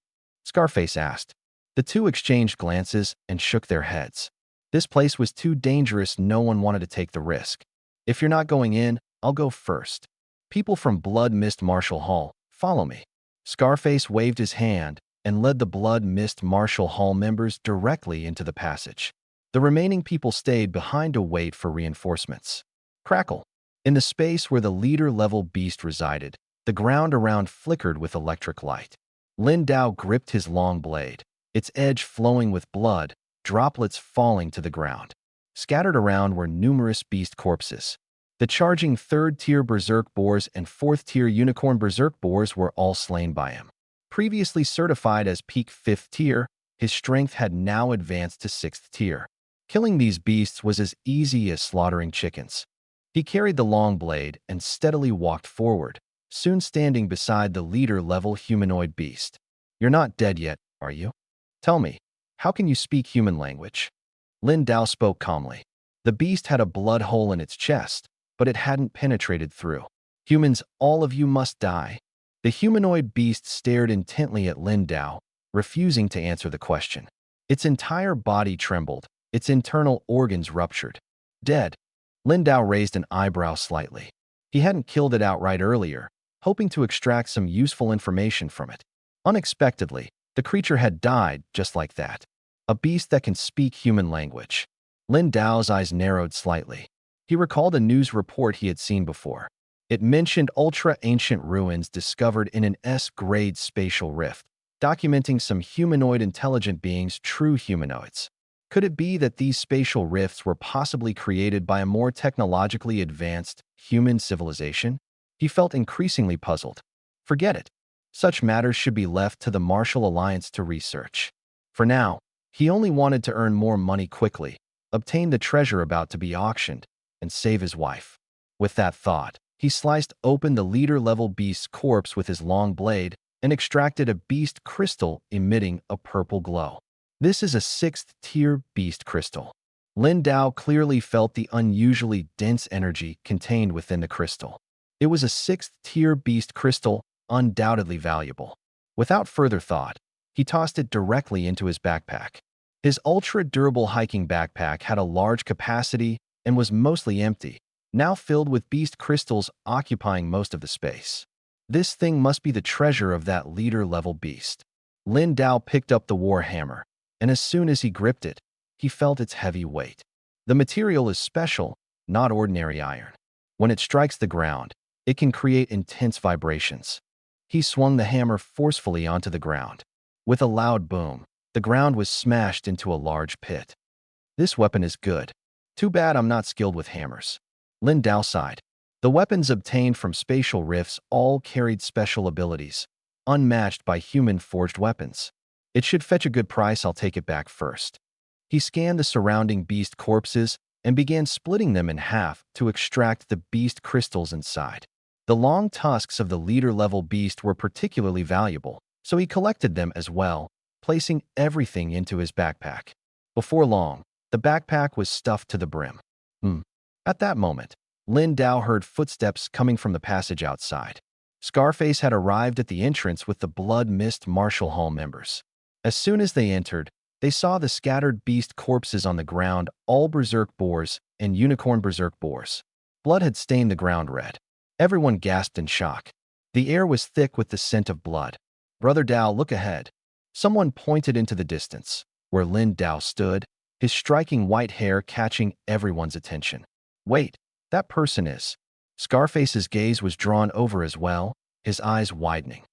Scarface asked. The two exchanged glances and shook their heads. This place was too dangerous, no one wanted to take the risk. "If you're not going in, I'll go first. People from Blood Mist Martial Hall, follow me." Scarface waved his hand and led the Blood Mist Martial Hall members directly into the passage. The remaining people stayed behind to wait for reinforcements. Crackle. In the space where the leader-level beast resided, the ground around flickered with electric light. Lin Dao gripped his long blade, its edge flowing with blood, droplets falling to the ground. Scattered around were numerous beast corpses. The charging third-tier berserk boars and fourth-tier unicorn berserk boars were all slain by him. Previously certified as peak 5th tier, his strength had now advanced to 6th tier. Killing these beasts was as easy as slaughtering chickens. He carried the long blade and steadily walked forward, soon standing beside the leader-level humanoid beast. "You're not dead yet, are you? Tell me, how can you speak human language?" Lin Dao spoke calmly. The beast had a blood hole in its chest, but it hadn't penetrated through. "Humans, all of you must die." The humanoid beast stared intently at Lin Dao, refusing to answer the question. Its entire body trembled, its internal organs ruptured. "Dead?" Lin Dao raised an eyebrow slightly. He hadn't killed it outright earlier, hoping to extract some useful information from it. Unexpectedly, the creature had died just like that. A beast that can speak human language. Lin Dao's eyes narrowed slightly. He recalled a news report he had seen before. It mentioned ultra-ancient ruins discovered in an S-grade spatial rift, documenting some humanoid intelligent beings, true humanoids. Could it be that these spatial rifts were possibly created by a more technologically advanced human civilization? He felt increasingly puzzled. Forget it. Such matters should be left to the Martial Alliance to research. For now, he only wanted to earn more money quickly, obtain the treasure about to be auctioned, and save his wife. With that thought, he sliced open the leader-level beast's corpse with his long blade and extracted a beast crystal emitting a purple glow. This is a 6th-tier beast crystal. Lin Dao clearly felt the unusually dense energy contained within the crystal. It was a 6th-tier beast crystal, undoubtedly valuable. Without further thought, he tossed it directly into his backpack. His ultra-durable hiking backpack had a large capacity and was mostly empty, now filled with beast crystals occupying most of the space. This thing must be the treasure of that leader-level beast. Lin Dao picked up the war hammer, and as soon as he gripped it, he felt its heavy weight. The material is special, not ordinary iron. When it strikes the ground, it can create intense vibrations. He swung the hammer forcefully onto the ground. With a loud boom, the ground was smashed into a large pit. "This weapon is good. Too bad I'm not skilled with hammers." Lin Dao sighed. The weapons obtained from spatial rifts all carried special abilities, unmatched by human-forged weapons. "It should fetch a good price, I'll take it back first." He scanned the surrounding beast corpses and began splitting them in half to extract the beast crystals inside. The long tusks of the leader-level beast were particularly valuable, so he collected them as well, placing everything into his backpack. Before long, the backpack was stuffed to the brim. At that moment, Lin Dao heard footsteps coming from the passage outside. Scarface had arrived at the entrance with the Blood Mist Martial Hall members. As soon as they entered, they saw the scattered beast corpses on the ground, all berserk boars and unicorn berserk boars. Blood had stained the ground red. Everyone gasped in shock. The air was thick with the scent of blood. "Brother Dao, look ahead." Someone pointed into the distance, where Lin Dao stood, his striking white hair catching everyone's attention. "Wait, that person is." Scarface's gaze was drawn over as well, his eyes widening.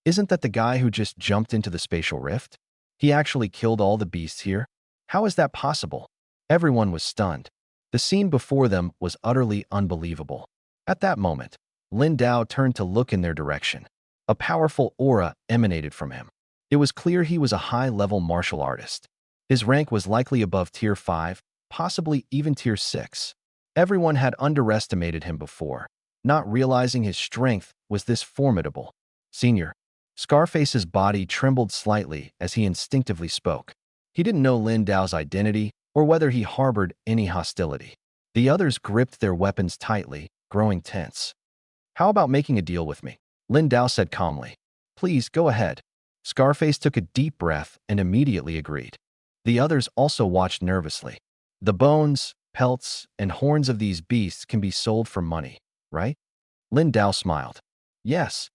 "Isn't that the guy who just jumped into the spatial rift? He actually killed all the beasts here? How is that possible?" Everyone was stunned. The scene before them was utterly unbelievable. At that moment, Lin Dao turned to look in their direction. A powerful aura emanated from him. It was clear he was a high-level martial artist. His rank was likely above Tier 5, possibly even Tier 6. Everyone had underestimated him before, not realizing his strength was this formidable. "Senior." Scarface's body trembled slightly as he instinctively spoke. He didn't know Lin Dao's identity or whether he harbored any hostility. The others gripped their weapons tightly, growing tense. How about making a deal with me? Lin Dao said calmly. Please, go ahead. Scarface took a deep breath and immediately agreed. The others also watched nervously. The bones, pelts, and horns of these beasts can be sold for money, right? Lin Dao smiled. Yes.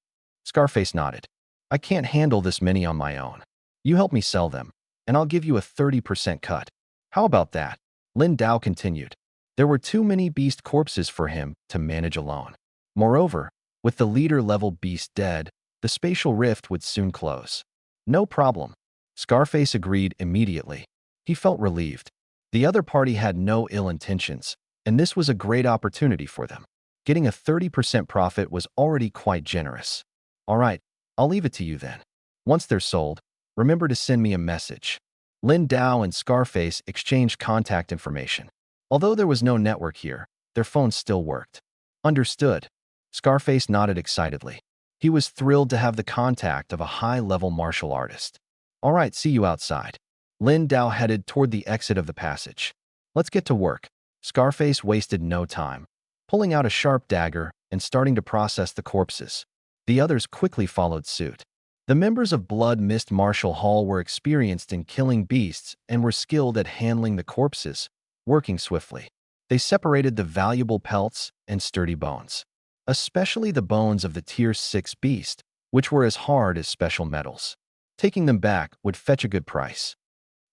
Scarface nodded. I can't handle this many on my own. You help me sell them, and I'll give you a 30% cut. How about that? Lin Dao continued. There were too many beast corpses for him to manage alone. Moreover, with the leader-level beast dead, the spatial rift would soon close. No problem. Scarface agreed immediately. He felt relieved. The other party had no ill intentions, and this was a great opportunity for them. Getting a 30% profit was already quite generous. All right, I'll leave it to you then. Once they're sold, remember to send me a message. Lin Dao and Scarface exchanged contact information. Although there was no network here, their phones still worked. Understood. Scarface nodded excitedly. He was thrilled to have the contact of a high-level martial artist. All right, see you outside. Lin Dao headed toward the exit of the passage. Let's get to work. Scarface wasted no time, pulling out a sharp dagger and starting to process the corpses. The others quickly followed suit. The members of Blood Mist Martial Hall were experienced in killing beasts and were skilled at handling the corpses, working swiftly. They separated the valuable pelts and sturdy bones, especially the bones of the Tier 6 beast, which were as hard as special metals. Taking them back would fetch a good price.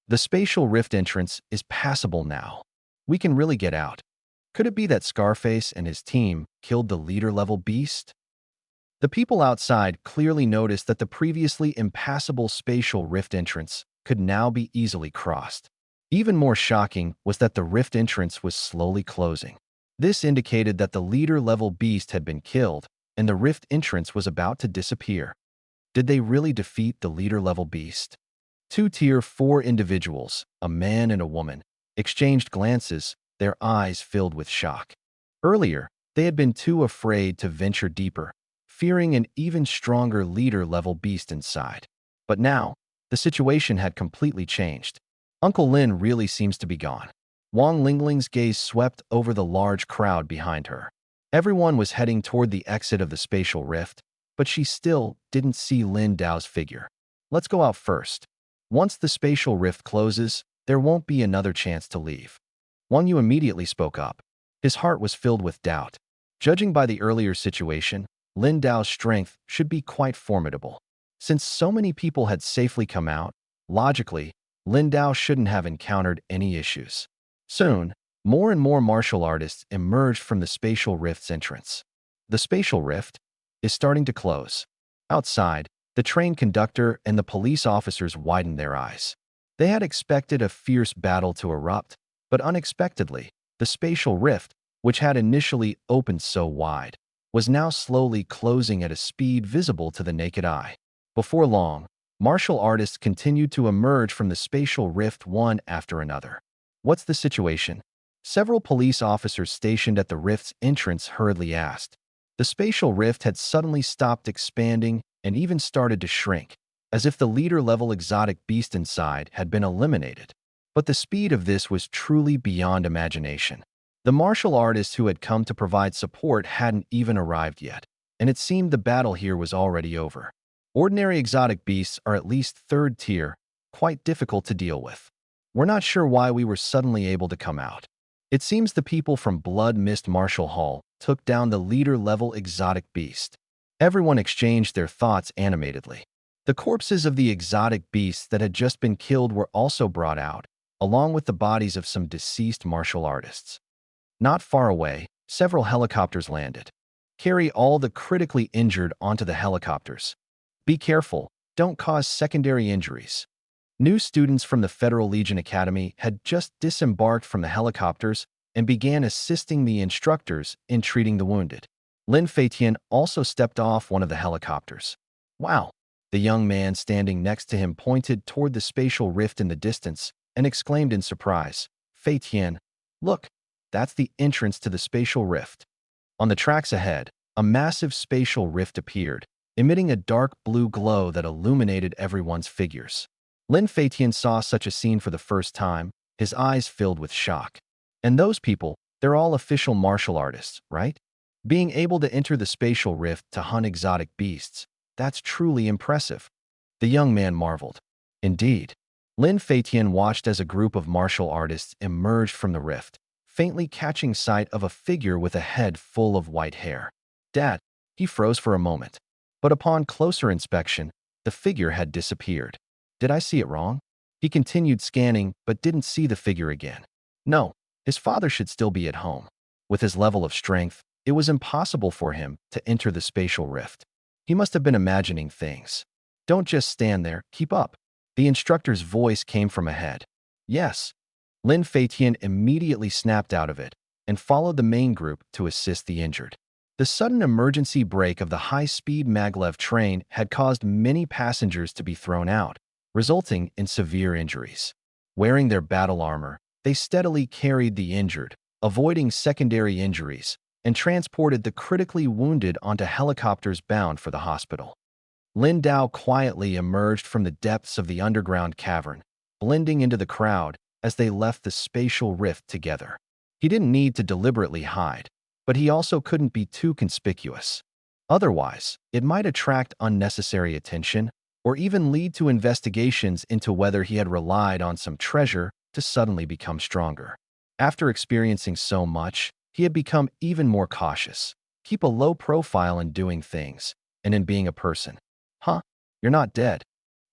The spatial rift entrance is passable now. We can really get out. Could it be that Scarface and his team killed the leader-level beast? The people outside clearly noticed that the previously impassable spatial rift entrance could now be easily crossed. Even more shocking was that the rift entrance was slowly closing. This indicated that the leader-level beast had been killed, and the rift entrance was about to disappear. Did they really defeat the leader-level beast? Two Tier 4 individuals, a man and a woman, exchanged glances, their eyes filled with shock. Earlier, they had been too afraid to venture deeper, fearing an even stronger leader-level beast inside. But now, the situation had completely changed. Uncle Lin really seems to be gone. Wang Lingling's gaze swept over the large crowd behind her. Everyone was heading toward the exit of the spatial rift, but she still didn't see Lin Dao's figure. Let's go out first. Once the spatial rift closes, there won't be another chance to leave. Wang Yu immediately spoke up. His heart was filled with doubt. Judging by the earlier situation, Lin Dao's strength should be quite formidable. Since so many people had safely come out, logically, Lin Dao shouldn't have encountered any issues. Soon, more and more martial artists emerged from the spatial rift's entrance. The spatial rift is starting to close. Outside, the train conductor and the police officers widened their eyes. They had expected a fierce battle to erupt, but unexpectedly, the spatial rift, which had initially opened so wide, was now slowly closing at a speed visible to the naked eye. Before long, martial artists continued to emerge from the spatial rift one after another. What's the situation? Several police officers stationed at the rift's entrance hurriedly asked. The spatial rift had suddenly stopped expanding and even started to shrink, as if the leader-level exotic beast inside had been eliminated. But the speed of this was truly beyond imagination. The martial artists who had come to provide support hadn't even arrived yet, and it seemed the battle here was already over. Ordinary exotic beasts are at least third tier, quite difficult to deal with. We're not sure why we were suddenly able to come out. It seems the people from Blood Mist Martial Hall took down the leader-level exotic beast. Everyone exchanged their thoughts animatedly. The corpses of the exotic beasts that had just been killed were also brought out, along with the bodies of some deceased martial artists. Not far away, several helicopters landed. Carry all the critically injured onto the helicopters. Be careful, don't cause secondary injuries. New students from the Federal Legion Academy had just disembarked from the helicopters and began assisting the instructors in treating the wounded. Lin Feitian also stepped off one of the helicopters. Wow! The young man standing next to him pointed toward the spatial rift in the distance and exclaimed in surprise, Feitian, look, that's the entrance to the spatial rift. On the tracks ahead, a massive spatial rift appeared, emitting a dark blue glow that illuminated everyone's figures. Lin Feitian saw such a scene for the first time, his eyes filled with shock. And those people, They're all official martial artists, right? Being able to enter the spatial rift to hunt exotic beasts, that's truly impressive. The young man marveled. Indeed. Lin Feitian watched as a group of martial artists emerged from the rift, faintly catching sight of a figure with a head full of white hair. Dad, he froze for a moment. But upon closer inspection, the figure had disappeared. Did I see it wrong? He continued scanning, but didn't see the figure again. No, his father should still be at home. With his level of strength, it was impossible for him to enter the spatial rift. He must have been imagining things. Don't just stand there, keep up. The instructor's voice came from ahead. Yes. Lin Feitian immediately snapped out of it and followed the main group to assist the injured. The sudden emergency brake of the high-speed maglev train had caused many passengers to be thrown out, resulting in severe injuries. Wearing their battle armor, they steadily carried the injured, avoiding secondary injuries, and transported the critically wounded onto helicopters bound for the hospital. Lin Dao quietly emerged from the depths of the underground cavern, blending into the crowd as they left the spatial rift together. He didn't need to deliberately hide, but he also couldn't be too conspicuous. Otherwise, it might attract unnecessary attention or even lead to investigations into whether he had relied on some treasure to suddenly become stronger. After experiencing so much, he had become even more cautious. Keep a low profile in doing things and in being a person. Huh? You're not dead.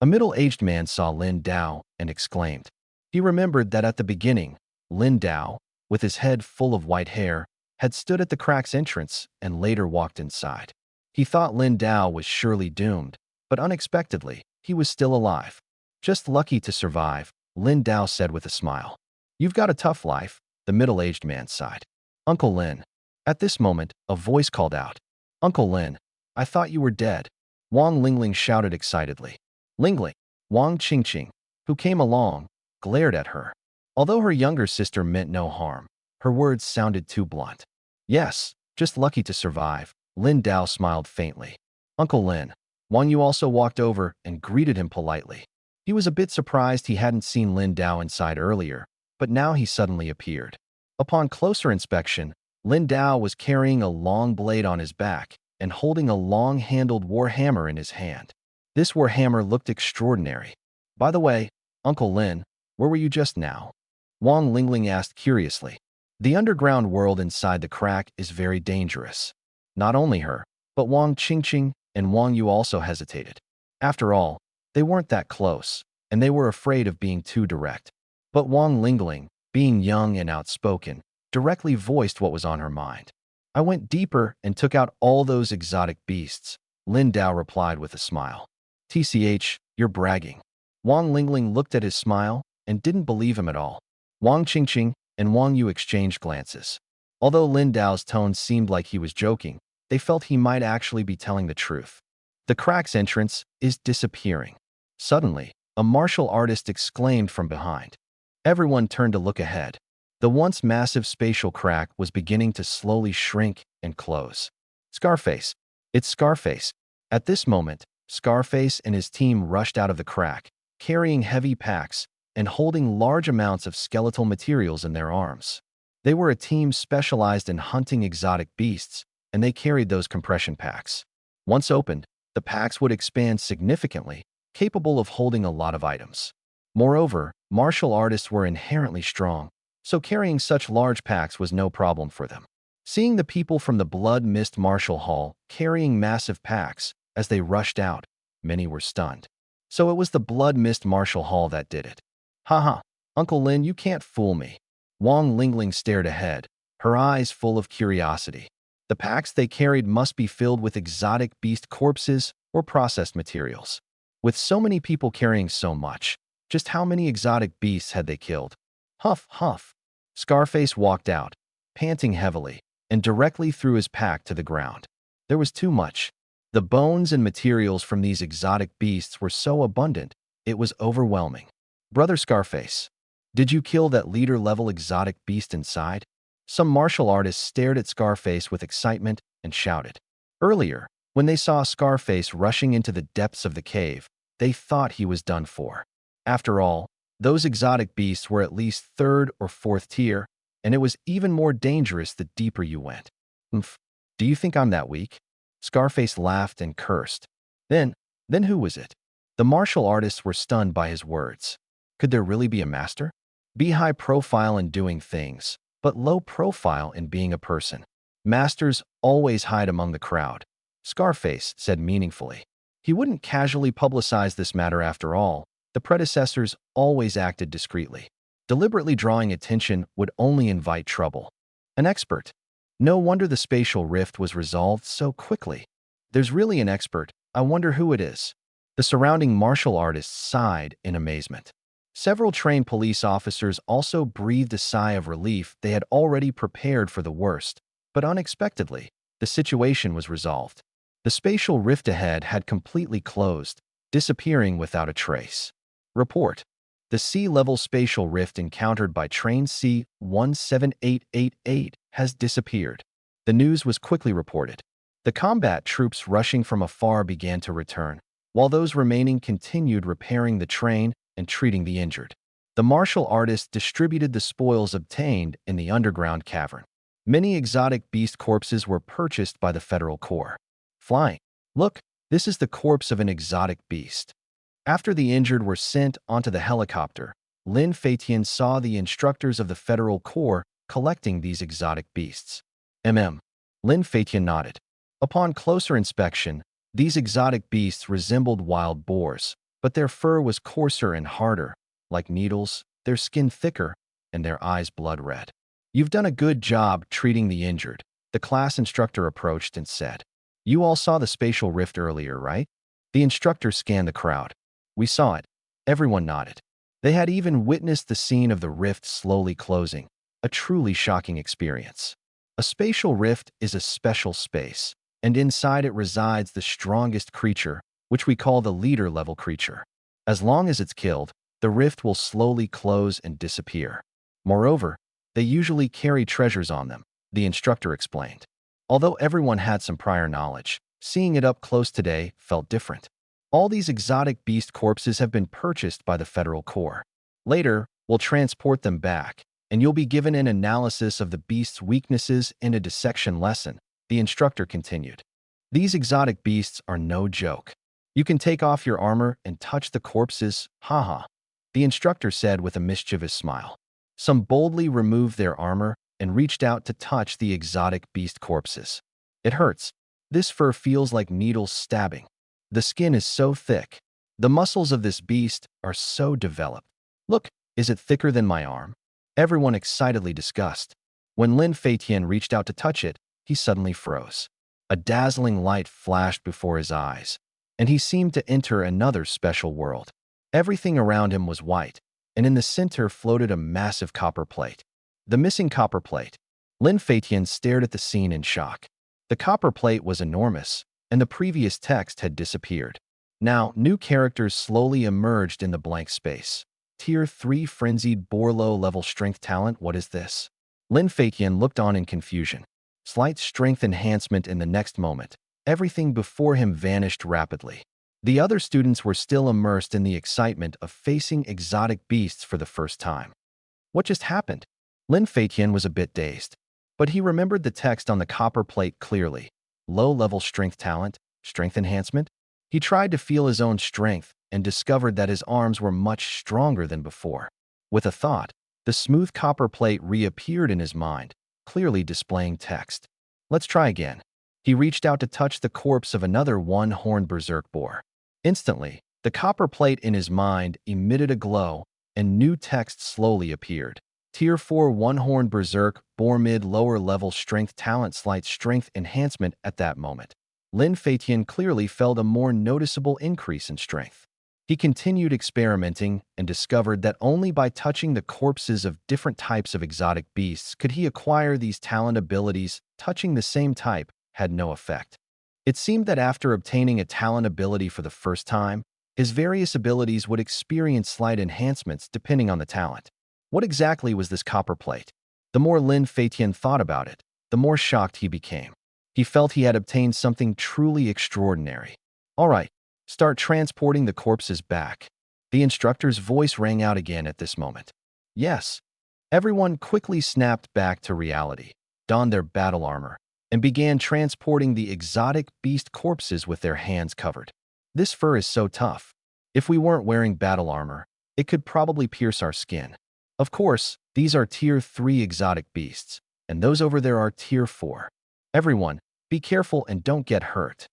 A middle-aged man saw Lin Dao and exclaimed. He remembered that at the beginning, Lin Dao, with his head full of white hair, had stood at the crack's entrance and later walked inside. He thought Lin Dao was surely doomed, but unexpectedly, he was still alive. Just lucky to survive, Lin Dao said with a smile. You've got a tough life, the middle-aged man sighed. Uncle Lin. At this moment, a voice called out. Uncle Lin, I thought you were dead. Wang Lingling shouted excitedly. Lingling, Wang Qingqing, who came along, glared at her. Although her younger sister meant no harm, her words sounded too blunt. Yes, just lucky to survive, Lin Dao smiled faintly. Uncle Lin. Wang Yu also walked over and greeted him politely. He was a bit surprised he hadn't seen Lin Dao inside earlier, but now he suddenly appeared. Upon closer inspection, Lin Dao was carrying a long blade on his back and holding a long-handled war hammer in his hand. This war hammer looked extraordinary. By the way, Uncle Lin, where were you just now? Wang Lingling asked curiously. The underground world inside the crack is very dangerous. Not only her, but Wang Qingqing and Wang Yu also hesitated. After all, they weren't that close, and they were afraid of being too direct. But Wang Lingling, being young and outspoken, directly voiced what was on her mind. I went deeper and took out all those exotic beasts, Lin Dao replied with a smile. TCH, you're bragging. Wang Lingling looked at his smile and didn't believe him at all. Wang Qingqing and Wang Yu exchanged glances. Although Lin Dao's tone seemed like he was joking, they felt he might actually be telling the truth. The crack's entrance is disappearing. Suddenly, a martial artist exclaimed from behind. Everyone turned to look ahead. The once massive spatial crack was beginning to slowly shrink and close. Scarface. It's Scarface. At this moment, Scarface and his team rushed out of the crack, carrying heavy packs and holding large amounts of skeletal materials in their arms. They were a team specialized in hunting exotic beasts, and they carried those compression packs. Once opened, the packs would expand significantly, capable of holding a lot of items. Moreover, martial artists were inherently strong, so carrying such large packs was no problem for them. Seeing the people from the Blood Mist Martial Hall carrying massive packs as they rushed out, many were stunned. So it was the Blood Mist Martial Hall that did it. Haha, Uncle Lin, you can't fool me. Wang Lingling stared ahead, her eyes full of curiosity. The packs they carried must be filled with exotic beast corpses or processed materials. With so many people carrying so much, just how many exotic beasts had they killed? Huff, huff. Scarface walked out, panting heavily, and directly threw his pack to the ground. There was too much. The bones and materials from these exotic beasts were so abundant, it was overwhelming. Brother Scarface, did you kill that leader-level exotic beast inside? Some martial artists stared at Scarface with excitement and shouted. Earlier, when they saw Scarface rushing into the depths of the cave, they thought he was done for. After all, those exotic beasts were at least third or fourth tier, and it was even more dangerous the deeper you went. Oomph. Do you think I'm that weak? Scarface laughed and cursed. Then, then who was it? The martial artists were stunned by his words. Could there really be a master? Be high profile in doing things, but low profile in being a person. Masters always hide among the crowd, Scarface said meaningfully. He wouldn't casually publicize this matter after all. The predecessors always acted discreetly. Deliberately drawing attention would only invite trouble. An expert. No wonder the spatial rift was resolved so quickly. There's really an expert. I wonder who it is. The surrounding martial artists sighed in amazement. Several trained police officers also breathed a sigh of relief. They had already prepared for the worst, but unexpectedly, the situation was resolved. The spatial rift ahead had completely closed, disappearing without a trace. Report. The sea-level spatial rift encountered by train C-17888 has disappeared. The news was quickly reported. The combat troops rushing from afar began to return, while those remaining continued repairing the train and treating the injured. The martial artists distributed the spoils obtained in the underground cavern. Many exotic beast corpses were purchased by the Federal Corps. Flying. Look, this is the corpse of an exotic beast. After the injured were sent onto the helicopter, Lin Feitian saw the instructors of the Federal Corps collecting these exotic beasts. Lin Feitian nodded. Upon closer inspection, these exotic beasts resembled wild boars, but their fur was coarser and harder, like needles, their skin thicker, and their eyes blood red. You've done a good job treating the injured, the class instructor approached and said. You all saw the spatial rift earlier, right? The instructor scanned the crowd. We saw it. Everyone nodded. They had even witnessed the scene of the rift slowly closing, a truly shocking experience. A spatial rift is a special space, and inside it resides the strongest creature, which we call the leader-level creature. As long as it's killed, the rift will slowly close and disappear. Moreover, they usually carry treasures on them, the instructor explained. Although everyone had some prior knowledge, seeing it up close today felt different. All these exotic beast corpses have been purchased by the Federal Corps. Later, we'll transport them back, and you'll be given an analysis of the beast's weaknesses and a dissection lesson, the instructor continued. These exotic beasts are no joke. You can take off your armor and touch the corpses, haha, the instructor said with a mischievous smile. Some boldly removed their armor and reached out to touch the exotic beast corpses. It hurts. This fur feels like needles stabbing. The skin is so thick. The muscles of this beast are so developed. Look, is it thicker than my arm? Everyone excitedly discussed. When Lin Feitian reached out to touch it, he suddenly froze. A dazzling light flashed before his eyes, and he seemed to enter another special world. Everything around him was white, and in the center floated a massive copper plate. The missing copper plate. Lin Feitian stared at the scene in shock. The copper plate was enormous, and the previous text had disappeared. Now, new characters slowly emerged in the blank space. Tier 3 Frenzied Borlow level strength talent, what is this? Lin Feitian looked on in confusion. Slight strength enhancement in the next moment. Everything before him vanished rapidly. The other students were still immersed in the excitement of facing exotic beasts for the first time. What just happened? Lin Feitian was a bit dazed, but he remembered the text on the copper plate clearly. Low-level strength talent, strength enhancement. He tried to feel his own strength and discovered that his arms were much stronger than before. With a thought, the smooth copper plate reappeared in his mind, clearly displaying text. Let's try again. He reached out to touch the corpse of another one-horned berserk boar. Instantly, the copper plate in his mind emitted a glow, and new text slowly appeared. Tier 4 one-horned berserk boar mid-lower level strength talent slight strength enhancement at that moment. Lin Feitian clearly felt a more noticeable increase in strength. He continued experimenting and discovered that only by touching the corpses of different types of exotic beasts could he acquire these talent abilities. Touching the same type had no effect. It seemed that after obtaining a talent ability for the first time, his various abilities would experience slight enhancements depending on the talent. What exactly was this copper plate? The more Lin Feitian thought about it, the more shocked he became. He felt he had obtained something truly extraordinary. All right, start transporting the corpses back. The instructor's voice rang out again at this moment. Yes. Everyone quickly snapped back to reality, donned their battle armor, and began transporting the exotic beast corpses with their hands covered. This fur is so tough. If we weren't wearing battle armor, it could probably pierce our skin. Of course, these are Tier 3 exotic beasts, and those over there are Tier 4. Everyone, be careful and don't get hurt.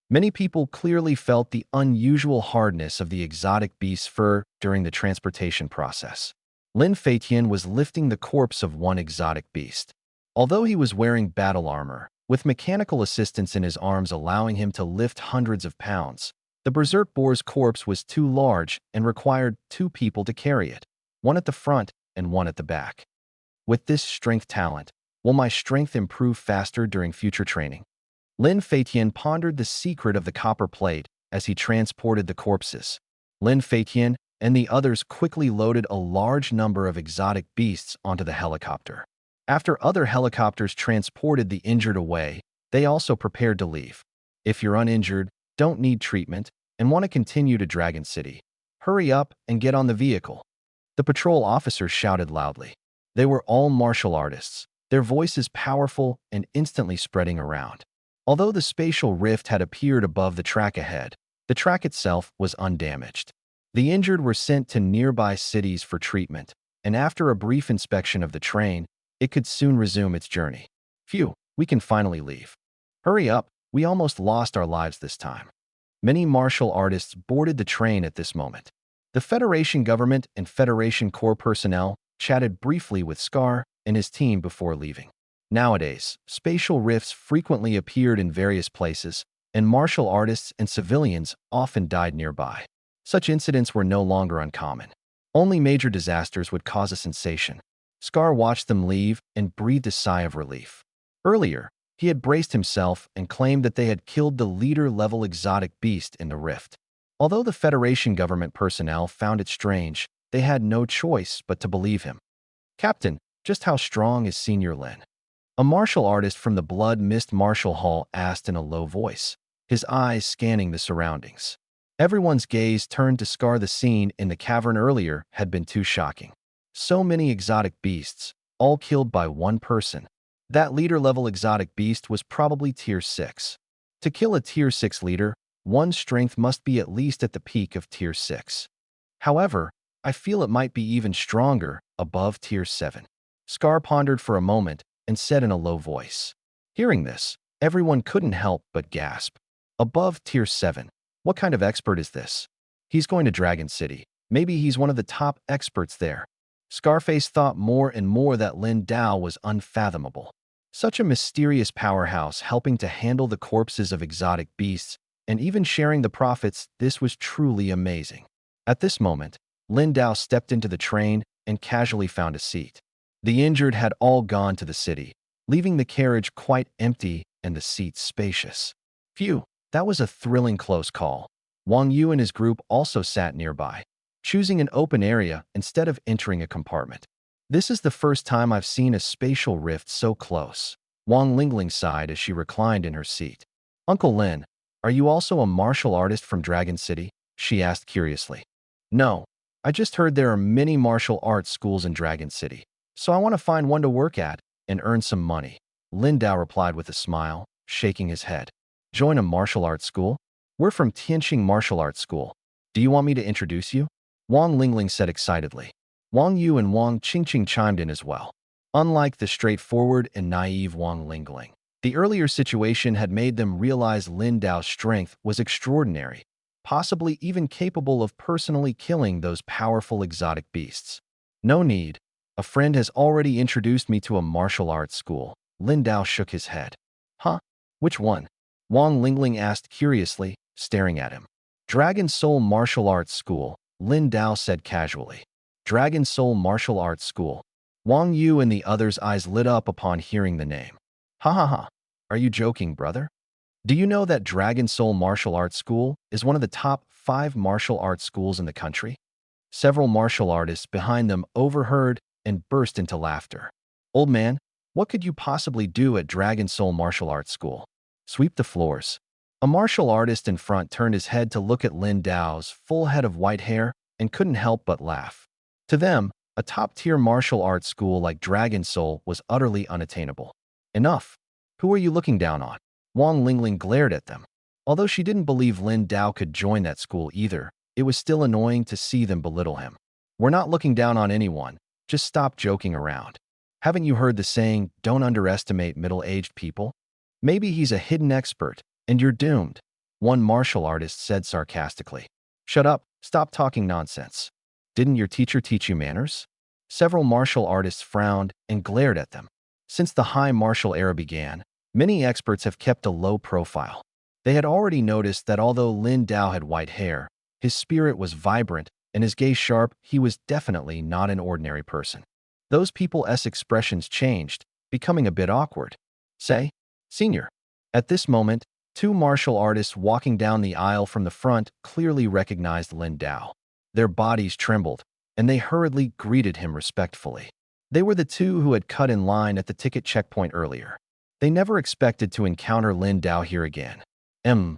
Many people clearly felt the unusual hardness of the exotic beast's fur during the transportation process. Lin Feitian was lifting the corpse of one exotic beast. Although he was wearing battle armor, with mechanical assistance in his arms allowing him to lift hundreds of pounds, the berserk boar's corpse was too large and required two people to carry it, one at the front and one at the back. With this strength talent, will my strength improve faster during future training? Lin Feitian pondered the secret of the copper plate as he transported the corpses. Lin Feitian and the others quickly loaded a large number of exotic beasts onto the helicopter. After other helicopters transported the injured away, they also prepared to leave. If you're uninjured, don't need treatment, and want to continue to Dragon City, hurry up and get on the vehicle. The patrol officers shouted loudly. They were all martial artists, their voices powerful and instantly spreading around. Although the spatial rift had appeared above the track ahead, the track itself was undamaged. The injured were sent to nearby cities for treatment, and after a brief inspection of the train, it could soon resume its journey. Phew, we can finally leave. Hurry up, we almost lost our lives this time. Many martial artists boarded the train at this moment. The Federation government and Federation Corps personnel chatted briefly with Scar and his team before leaving. Nowadays, spatial rifts frequently appeared in various places, and martial artists and civilians often died nearby. Such incidents were no longer uncommon. Only major disasters would cause a sensation. Scar watched them leave and breathed a sigh of relief. Earlier, he had braced himself and claimed that they had killed the leader-level exotic beast in the rift. Although the Federation government personnel found it strange, they had no choice but to believe him. Captain, just how strong is Senior Lin? A martial artist from the Blood Mist Martial Hall asked in a low voice, his eyes scanning the surroundings. Everyone's gaze turned to Scar. The scene in the cavern earlier had been too shocking. So many exotic beasts, all killed by one person. That leader-level exotic beast was probably Tier 6. To kill a Tier 6 leader, one's strength must be at least at the peak of Tier 6. However, I feel it might be even stronger above Tier 7. Scar pondered for a moment and said in a low voice. Hearing this, everyone couldn't help but gasp. Above Tier 7. What kind of expert is this? He's going to Dragon City. Maybe he's one of the top experts there. Scarface thought more and more that Lin Dao was unfathomable. Such a mysterious powerhouse helping to handle the corpses of exotic beasts and even sharing the profits. This was truly amazing. At this moment, Lin Dao stepped into the train and casually found a seat. The injured had all gone to the city, leaving the carriage quite empty and the seats spacious. Phew, that was a thrilling close call. Wang Yu and his group also sat nearby, choosing an open area instead of entering a compartment. This is the first time I've seen a spatial rift so close. Wang Lingling sighed as she reclined in her seat. Uncle Lin, are you also a martial artist from Dragon City? She asked curiously. No, I just heard there are many martial arts schools in Dragon City, so I want to find one to work at and earn some money. Lin Dao replied with a smile, shaking his head. Join a martial arts school? We're from Tianqing Martial Arts School. Do you want me to introduce you? Wang Lingling said excitedly. Wang Yu and Wang Qingqing chimed in as well. Unlike the straightforward and naive Wang Lingling, the earlier situation had made them realize Lin Dao's strength was extraordinary, possibly even capable of personally killing those powerful exotic beasts. No need. A friend has already introduced me to a martial arts school. Lin Dao shook his head. Huh? Which one? Wang Lingling asked curiously, staring at him. Dragon Soul Martial Arts School, Lin Dao said casually. Dragon Soul Martial Arts School. Wang Yu and the others' eyes lit up upon hearing the name. Ha ha ha. Are you joking, brother? Do you know that Dragon Soul Martial Arts School is one of the top 5 martial arts schools in the country? Several martial artists behind them overheard and burst into laughter. Old man, what could you possibly do at Dragon Soul Martial Arts School? Sweep the floors. A martial artist in front turned his head to look at Lin Dao's full head of white hair and couldn't help but laugh. To them, A top-tier martial arts school like Dragon Soul was utterly unattainable. Enough. Who are you looking down on? Wang Lingling glared at them. Although she didn't believe Lin Dao could join that school either, it was still annoying to see them belittle him. We're not looking down on anyone. Just stop joking around. Haven't you heard the saying, don't underestimate middle-aged people? Maybe he's a hidden expert, and you're doomed, one martial artist said sarcastically. Shut up, stop talking nonsense. Didn't your teacher teach you manners? Several martial artists frowned and glared at them. Since the high martial era began, many experts have kept a low profile. They had already noticed that although Lin Dao had white hair, his spirit was vibrant and his gaze sharp. He was definitely not an ordinary person. Those people's expressions changed, becoming a bit awkward. Say, Senior. At this moment, two martial artists walking down the aisle from the front clearly recognized Lin Dao. Their bodies trembled, and they hurriedly greeted him respectfully. They were the two who had cut in line at the ticket checkpoint earlier. They never expected to encounter Lin Dao here again. Lin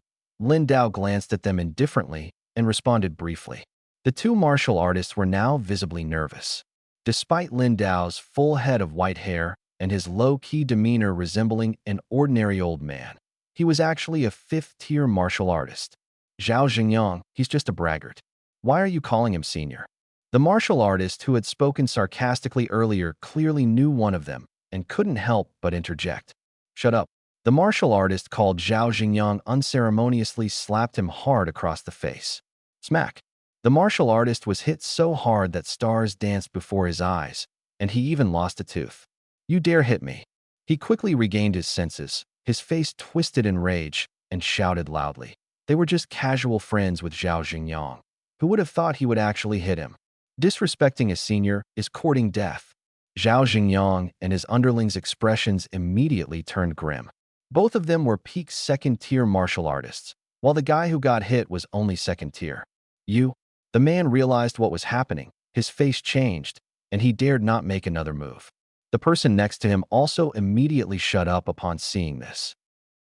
Dao glanced at them indifferently and responded briefly. The two martial artists were now visibly nervous. Despite Lin Dao's full head of white hair and his low-key demeanor resembling an ordinary old man, he was actually a fifth-tier martial artist. Zhao Xingyang, he's just a braggart. Why are you calling him senior? The martial artist who had spoken sarcastically earlier clearly knew one of them and couldn't help but interject. Shut up. The martial artist called Zhao Xingyang unceremoniously slapped him hard across the face. Smack. The martial artist was hit so hard that stars danced before his eyes, and he even lost a tooth. You dare hit me. He quickly regained his senses, his face twisted in rage, and shouted loudly. They were just casual friends with Zhao Xingyang. Who would have thought he would actually hit him? Disrespecting a senior is courting death. Zhao Xingyang and his underlings' expressions immediately turned grim. Both of them were peak second-tier martial artists, while the guy who got hit was only second-tier. The man realized what was happening. His face changed, and he dared not make another move. The person next to him also immediately shut up upon seeing this.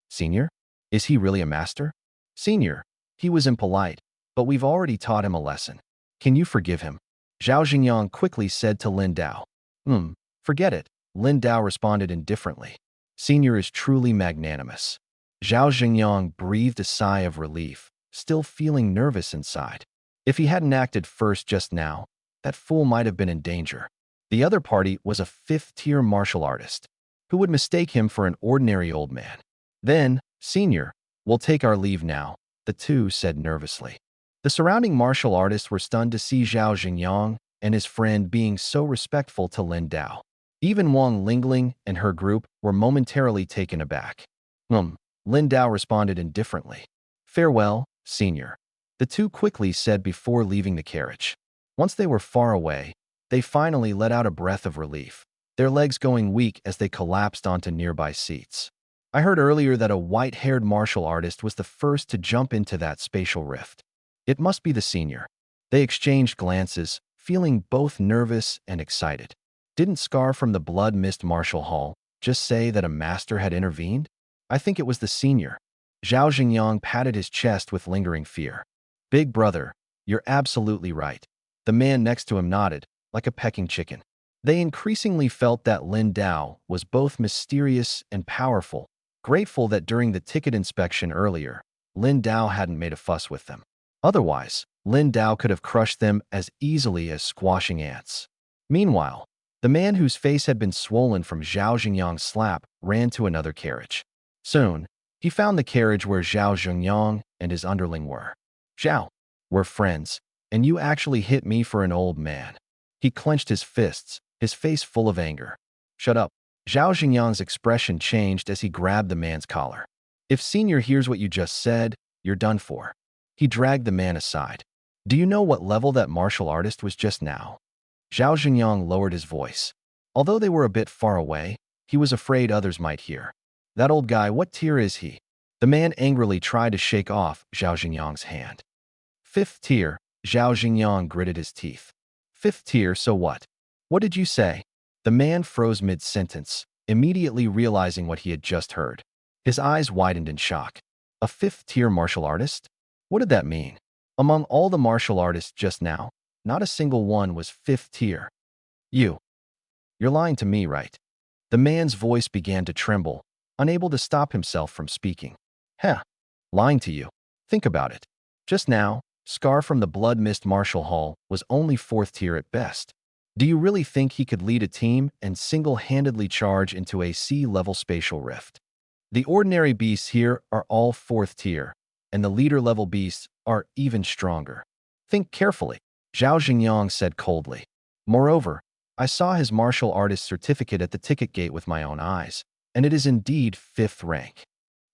Senior? Is he really a master? Senior. He was impolite, but we've already taught him a lesson. Can you forgive him? Zhao Xingyang quickly said to Lin Dao. Forget it, Lin Dao responded indifferently. Senior is truly magnanimous. Zhao Xingyang breathed a sigh of relief, still feeling nervous inside. If he hadn't acted first just now, that fool might have been in danger. The other party was a fifth-tier martial artist. Who would mistake him for an ordinary old man? Then, Senior, we'll take our leave now, the two said nervously. The surrounding martial artists were stunned to see Zhao Xingyang and his friend being so respectful to Lin Dao. Even Wang Lingling and her group were momentarily taken aback. Lin Dao responded indifferently. Farewell, Senior. The two quickly said before leaving the carriage. Once they were far away, they finally let out a breath of relief, their legs going weak as they collapsed onto nearby seats. I heard earlier that a white-haired martial artist was the first to jump into that spatial rift. It must be the senior. They exchanged glances, feeling both nervous and excited. Didn't Scar from the Blood Mist Martial Hall just say that a master had intervened? I think it was the senior. Zhao Xingyang patted his chest with lingering fear. Big brother, you're absolutely right. The man next to him nodded, like a pecking chicken. They increasingly felt that Lin Dao was both mysterious and powerful, grateful that during the ticket inspection earlier, Lin Dao hadn't made a fuss with them. Otherwise, Lin Dao could have crushed them as easily as squashing ants. Meanwhile, the man whose face had been swollen from Zhao Xingyang's slap ran to another carriage. Soon, he found the carriage where Zhao Xingyang and his underling were. Zhao, we're friends, and you actually hit me for an old man. He clenched his fists, his face full of anger. Shut up. Zhao Xingyang's expression changed as he grabbed the man's collar. If Senior hears what you just said, you're done for. He dragged the man aside. Do you know what level that martial artist was just now? Zhao Xingyang lowered his voice. Although they were a bit far away, he was afraid others might hear. That old guy, what tier is he? The man angrily tried to shake off Zhao Xingyang's hand. Fifth tier, Zhao Xingyang gritted his teeth. Fifth tier, so what? What did you say? The man froze mid-sentence, immediately realizing what he had just heard. His eyes widened in shock. A fifth-tier martial artist? What did that mean? Among all the martial artists just now, not a single one was fifth tier. You. You're lying to me, right? The man's voice began to tremble, unable to stop himself from speaking. Heh. Lying to you. Think about it. Just now, Scar from the Blood Mist Martial Hall was only 4th tier at best. Do you really think he could lead a team and single-handedly charge into a sea-level spatial rift? The ordinary beasts here are all 4th tier, and the leader-level beasts are even stronger. Think carefully, Zhao Xingyang said coldly. Moreover, I saw his martial artist certificate at the ticket gate with my own eyes, and it is indeed 5th rank.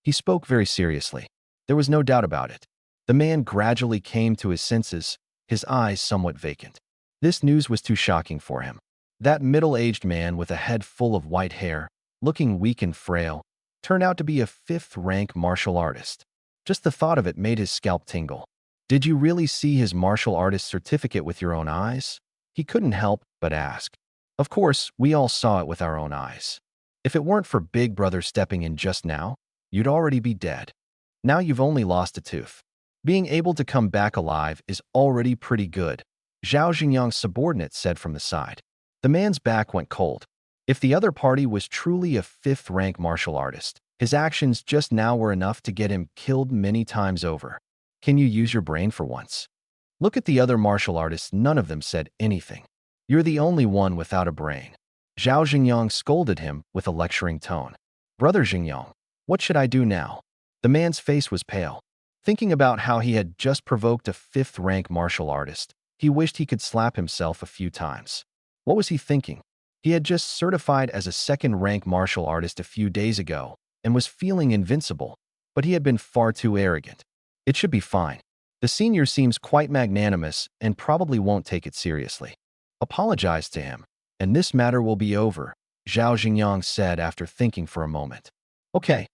He spoke very seriously. There was no doubt about it. The man gradually came to his senses, his eyes somewhat vacant. This news was too shocking for him. That middle-aged man with a head full of white hair, looking weak and frail, turned out to be a 5th rank martial artist. Just the thought of it made his scalp tingle. Did you really see his martial artist certificate with your own eyes? He couldn't help but ask. Of course, we all saw it with our own eyes. If it weren't for Big Brother stepping in just now, you'd already be dead. Now you've only lost a tooth. Being able to come back alive is already pretty good, Zhao Xingyang's subordinate said from the side. The man's back went cold. If the other party was truly a 5th rank martial artist, his actions just now were enough to get him killed many times over. Can you use your brain for once? Look at the other martial artists, none of them said anything. You're the only one without a brain. Zhao Xingyang scolded him with a lecturing tone. Brother Xingyang, what should I do now? The man's face was pale. Thinking about how he had just provoked a 5th rank martial artist, he wished he could slap himself a few times. What was he thinking? He had just certified as a 2nd rank martial artist a few days ago and was feeling invincible, but he had been far too arrogant. It should be fine. The senior seems quite magnanimous and probably won't take it seriously. Apologize to him, and this matter will be over, Zhao Xingyang said after thinking for a moment. Okay,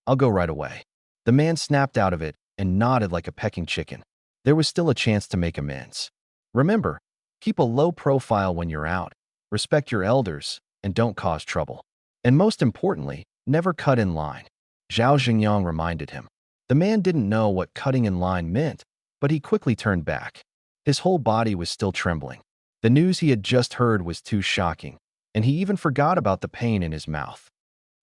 I'll go right away. The man snapped out of it and nodded like a pecking chicken. There was still a chance to make amends. Remember, keep a low profile when you're out, respect your elders, and don't cause trouble. And most importantly, never cut in line, Zhao Xingyang reminded him. The man didn't know what cutting in line meant, but he quickly turned back. His whole body was still trembling. The news he had just heard was too shocking, and he even forgot about the pain in his mouth.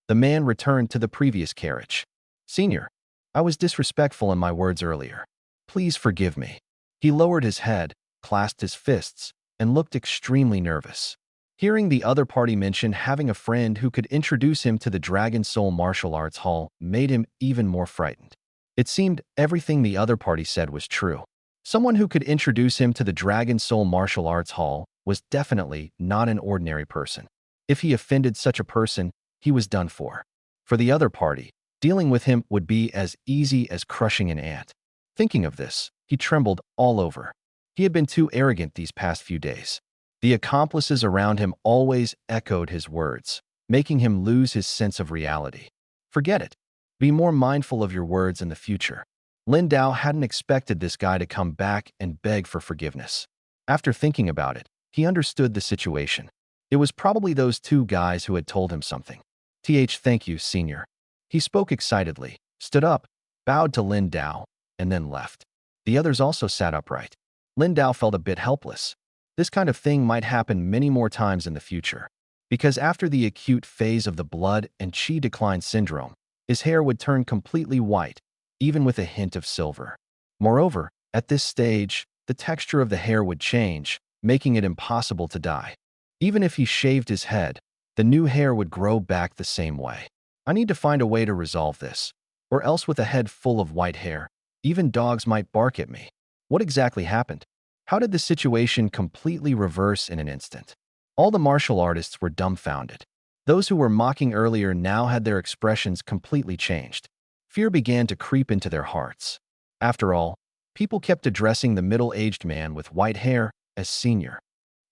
The man returned to the previous carriage. Senior, I was disrespectful in my words earlier. Please forgive me. He lowered his head, clasped his fists, and looked extremely nervous. Hearing the other party mention having a friend who could introduce him to the Dragon Soul Martial Arts Hall made him even more frightened. It seemed everything the other party said was true. Someone who could introduce him to the Dragon Soul Martial Arts Hall was definitely not an ordinary person. If he offended such a person, he was done for. For the other party, dealing with him would be as easy as crushing an ant. Thinking of this, he trembled all over. He had been too arrogant these past few days. The accomplices around him always echoed his words, making him lose his sense of reality. Forget it. Be more mindful of your words in the future. Lin Dao hadn't expected this guy to come back and beg for forgiveness. After thinking about it, he understood the situation. It was probably those 2 guys who had told him something. Thank you, senior. He spoke excitedly, stood up, bowed to Lin Dao, and then left. The others also sat upright. Lin Dao felt a bit helpless. This kind of thing might happen many more times in the future, because after the acute phase of the blood and qi decline syndrome, his hair would turn completely white, even with a hint of silver. Moreover, at this stage, the texture of the hair would change, making it impossible to dye. Even if he shaved his head, the new hair would grow back the same way. I need to find a way to resolve this, or else with a head full of white hair, even dogs might bark at me. What exactly happened? How did the situation completely reverse in an instant? All the martial artists were dumbfounded. Those who were mocking earlier now had their expressions completely changed. Fear began to creep into their hearts. After all, people kept addressing the middle-aged man with white hair as senior.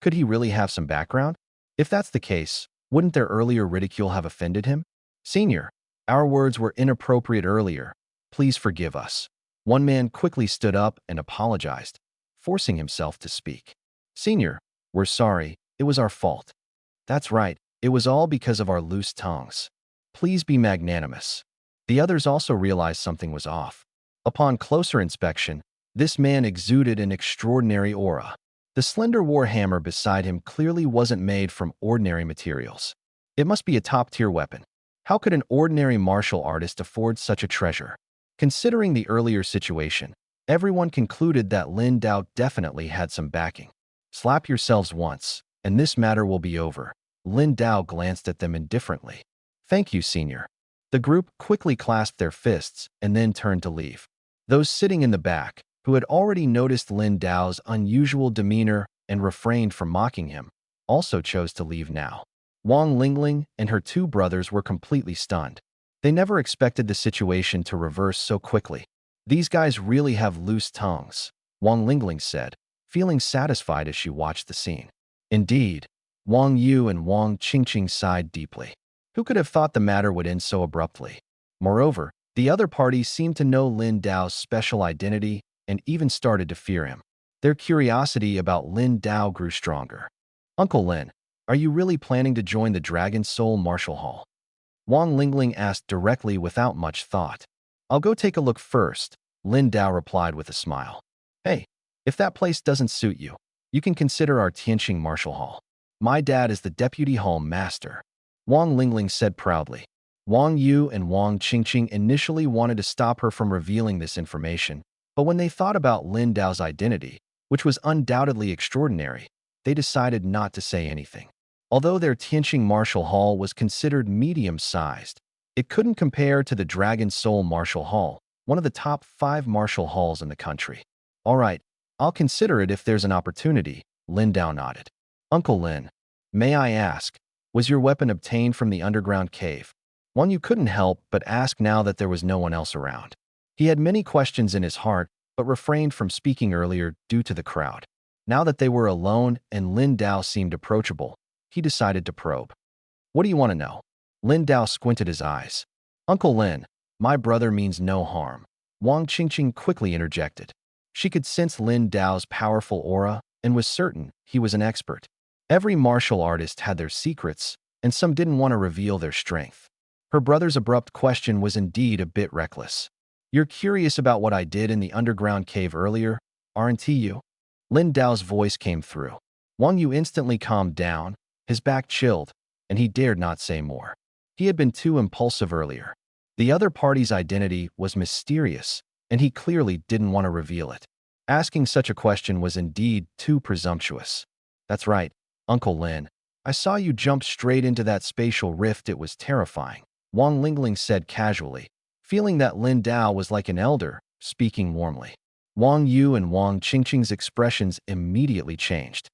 Could he really have some background? If that's the case, wouldn't their earlier ridicule have offended him? Senior, our words were inappropriate earlier. Please forgive us. One man quickly stood up and apologized, forcing himself to speak. Senior, we're sorry. It was our fault. That's right. It was all because of our loose tongues. Please be magnanimous. The others also realized something was off. Upon closer inspection, this man exuded an extraordinary aura. The slender warhammer beside him clearly wasn't made from ordinary materials. It must be a top-tier weapon. How could an ordinary martial artist afford such a treasure? Considering the earlier situation, everyone concluded that Lin Dao definitely had some backing. Slap yourselves once, and this matter will be over. Lin Dao glanced at them indifferently. Thank you, senior. The group quickly clasped their fists and then turned to leave. Those sitting in the back, who had already noticed Lin Dao's unusual demeanor and refrained from mocking him, also chose to leave now. Wang Lingling and her two brothers were completely stunned. They never expected the situation to reverse so quickly. These guys really have loose tongues, Wang Lingling said, feeling satisfied as she watched the scene. Indeed, Wang Yu and Wang Qingqing sighed deeply. Who could have thought the matter would end so abruptly? Moreover, the other parties seemed to know Lin Dao's special identity and even started to fear him. Their curiosity about Lin Dao grew stronger. Uncle Lin, are you really planning to join the Dragon Soul Martial Hall? Wang Lingling asked directly without much thought. I'll go take a look first, Lin Dao replied with a smile. Hey, if that place doesn't suit you, you can consider our Tianqing Martial Hall. My dad is the Deputy Hall Master, Wang Lingling said proudly. Wang Yu and Wang Qingqing initially wanted to stop her from revealing this information, but when they thought about Lin Dao's identity, which was undoubtedly extraordinary, they decided not to say anything. Although their Tianqing Martial Hall was considered medium-sized, it couldn't compare to the Dragon Soul Martial Hall, one of the top 5 martial halls in the country. All right, I'll consider it if there's an opportunity, Lin Dao nodded. Uncle Lin, may I ask, was your weapon obtained from the underground cave? One you couldn't help but ask now that there was no one else around. He had many questions in his heart, but refrained from speaking earlier due to the crowd. Now that they were alone and Lin Dao seemed approachable, he decided to probe. What do you want to know? Lin Dao squinted his eyes. Uncle Lin, my brother means no harm, Wang Qingqing quickly interjected. She could sense Lin Dao's powerful aura and was certain he was an expert. Every martial artist had their secrets, and some didn't want to reveal their strength. Her brother's abrupt question was indeed a bit reckless. You're curious about what I did in the underground cave earlier, aren't you? Lin Dao's voice came through. Wang Yu instantly calmed down, his back chilled, and he dared not say more. He had been too impulsive earlier. The other party's identity was mysterious, and he clearly didn't want to reveal it. Asking such a question was indeed too presumptuous. That's right, Uncle Lin. I saw you jump straight into that spatial rift. It was terrifying, Wang Lingling said casually, feeling that Lin Dao was like an elder, speaking warmly. Wang Yu and Wang Qingqing's expressions immediately changed.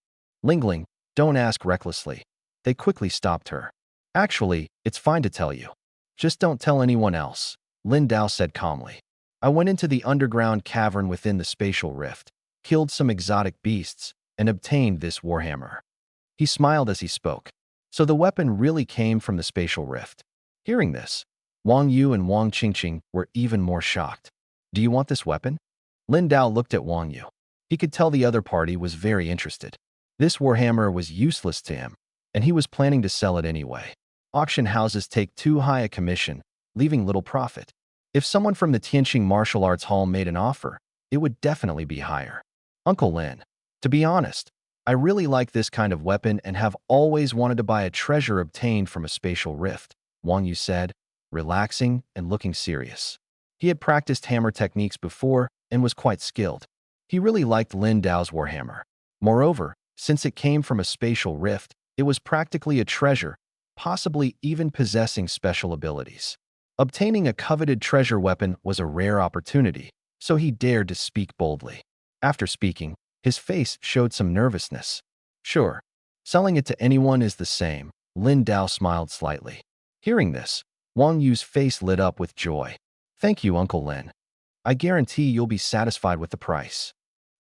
Lingling, don't ask recklessly. They quickly stopped her. Actually, it's fine to tell you. Just don't tell anyone else, Lin Dao said calmly. I went into the underground cavern within the spatial rift, killed some exotic beasts, and obtained this warhammer. He smiled as he spoke. So the weapon really came from the spatial rift. Hearing this, Wang Yu and Wang Qingqing were even more shocked. Do you want this weapon? Lin Dao looked at Wang Yu. He could tell the other party was very interested. This warhammer was useless to him, and he was planning to sell it anyway. Auction houses take too high a commission, leaving little profit. If someone from the Tianqing Martial Arts Hall made an offer, it would definitely be higher. Uncle Lin, to be honest, I really like this kind of weapon and have always wanted to buy a treasure obtained from a spatial rift, Wang Yu said, relaxing and looking serious. He had practiced hammer techniques before and was quite skilled. He really liked Lin Dao's warhammer. Moreover, since it came from a spatial rift, it was practically a treasure, possibly even possessing special abilities. Obtaining a coveted treasure weapon was a rare opportunity, so he dared to speak boldly. After speaking, his face showed some nervousness. Sure, selling it to anyone is the same, Lin Dao smiled slightly. Hearing this, Wang Yu's face lit up with joy. Thank you, Uncle Lin. I guarantee you'll be satisfied with the price.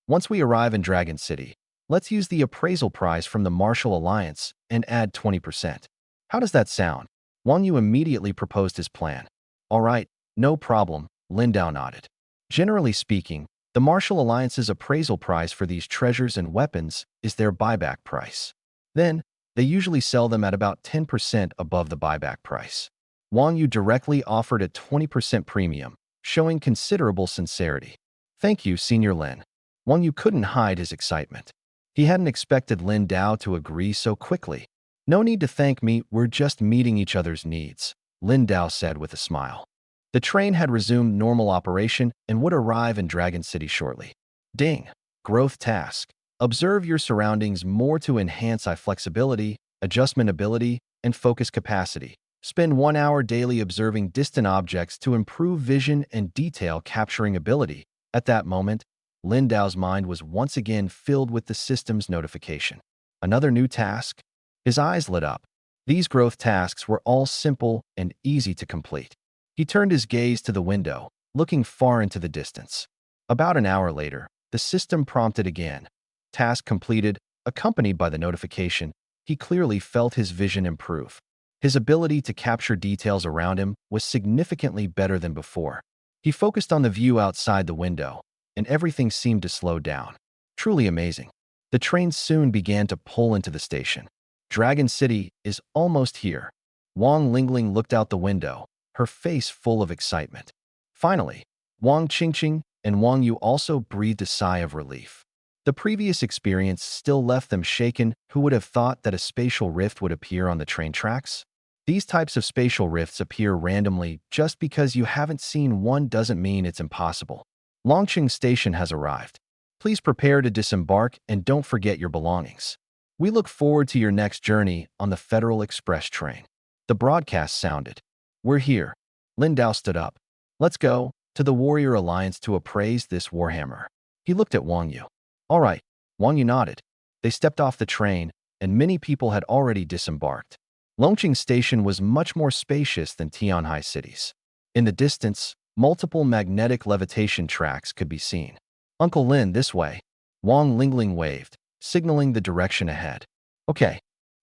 Once we arrive in Dragon City, let's use the appraisal prize from the Martial Alliance and add 20%. How does that sound? Wang Yu immediately proposed his plan. All right, no problem, Lin Dao nodded. Generally speaking, the Martial Alliance's appraisal price for these treasures and weapons is their buyback price. Then, they usually sell them at about 10% above the buyback price. Wang Yu directly offered a 20% premium, showing considerable sincerity. Thank you, Senior Lin. Wang Yu couldn't hide his excitement. He hadn't expected Lin Dao to agree so quickly. No need to thank me, we're just meeting each other's needs, Lin Dao said with a smile. The train had resumed normal operation and would arrive in Dragon City shortly. Ding. Growth task. Observe your surroundings more to enhance eye flexibility, adjustment ability, and focus capacity. Spend 1 hour daily observing distant objects to improve vision and detail capturing ability. At that moment, Lin Dao's mind was once again filled with the system's notification. Another new task? His eyes lit up. These growth tasks were all simple and easy to complete. He turned his gaze to the window, looking far into the distance. About an hour later, the system prompted again. Task completed, accompanied by the notification. He clearly felt his vision improve. His ability to capture details around him was significantly better than before. He focused on the view outside the window, and everything seemed to slow down. Truly amazing. The train soon began to pull into the station. Dragon City is almost here. Wang Lingling looked out the window, her face full of excitement. Finally, Wang Qingqing and Wang Yu also breathed a sigh of relief. The previous experience still left them shaken. Who would have thought that a spatial rift would appear on the train tracks? These types of spatial rifts appear randomly. Just because you haven't seen one doesn't mean it's impossible. Longqing Station has arrived. Please prepare to disembark and don't forget your belongings. We look forward to your next journey on the Federal Express train. The broadcast sounded. We're here. Lin Dao stood up. Let's go to the Warrior Alliance to appraise this Warhammer. He looked at Wang Yu. All right. Wang Yu nodded. They stepped off the train, and many people had already disembarked. Longqing Station was much more spacious than Tianhai cities. In the distance, multiple magnetic levitation tracks could be seen. Uncle Lin, this way. Wang Lingling waved, signaling the direction ahead. Okay.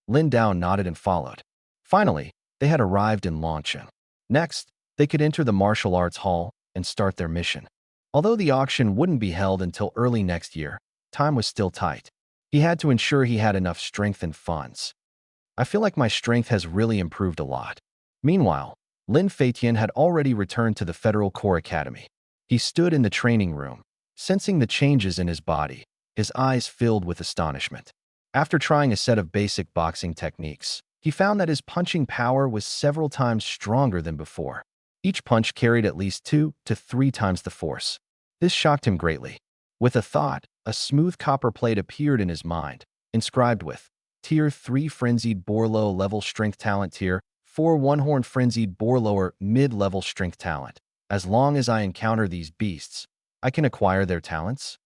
Lin Dao nodded and followed. Finally, they had arrived in Longqing. Next, they could enter the martial arts hall and start their mission. Although the auction wouldn't be held until early next year, time was still tight. He had to ensure he had enough strength and funds. I feel like my strength has really improved a lot. Meanwhile, Lin Feitian had already returned to the Federal Corps Academy. He stood in the training room, sensing the changes in his body, his eyes filled with astonishment. After trying a set of basic boxing techniques, he found that his punching power was several times stronger than before. Each punch carried at least 2 to 3 times the force. This shocked him greatly. With a thought, a smooth copper plate appeared in his mind, inscribed with Tier 3 Frenzied Boar Low Level Strength Talent, Tier 4 One-Horn Frenzied Boar Lower Mid-Level Strength Talent. As long as I encounter these beasts, I can acquire their talents?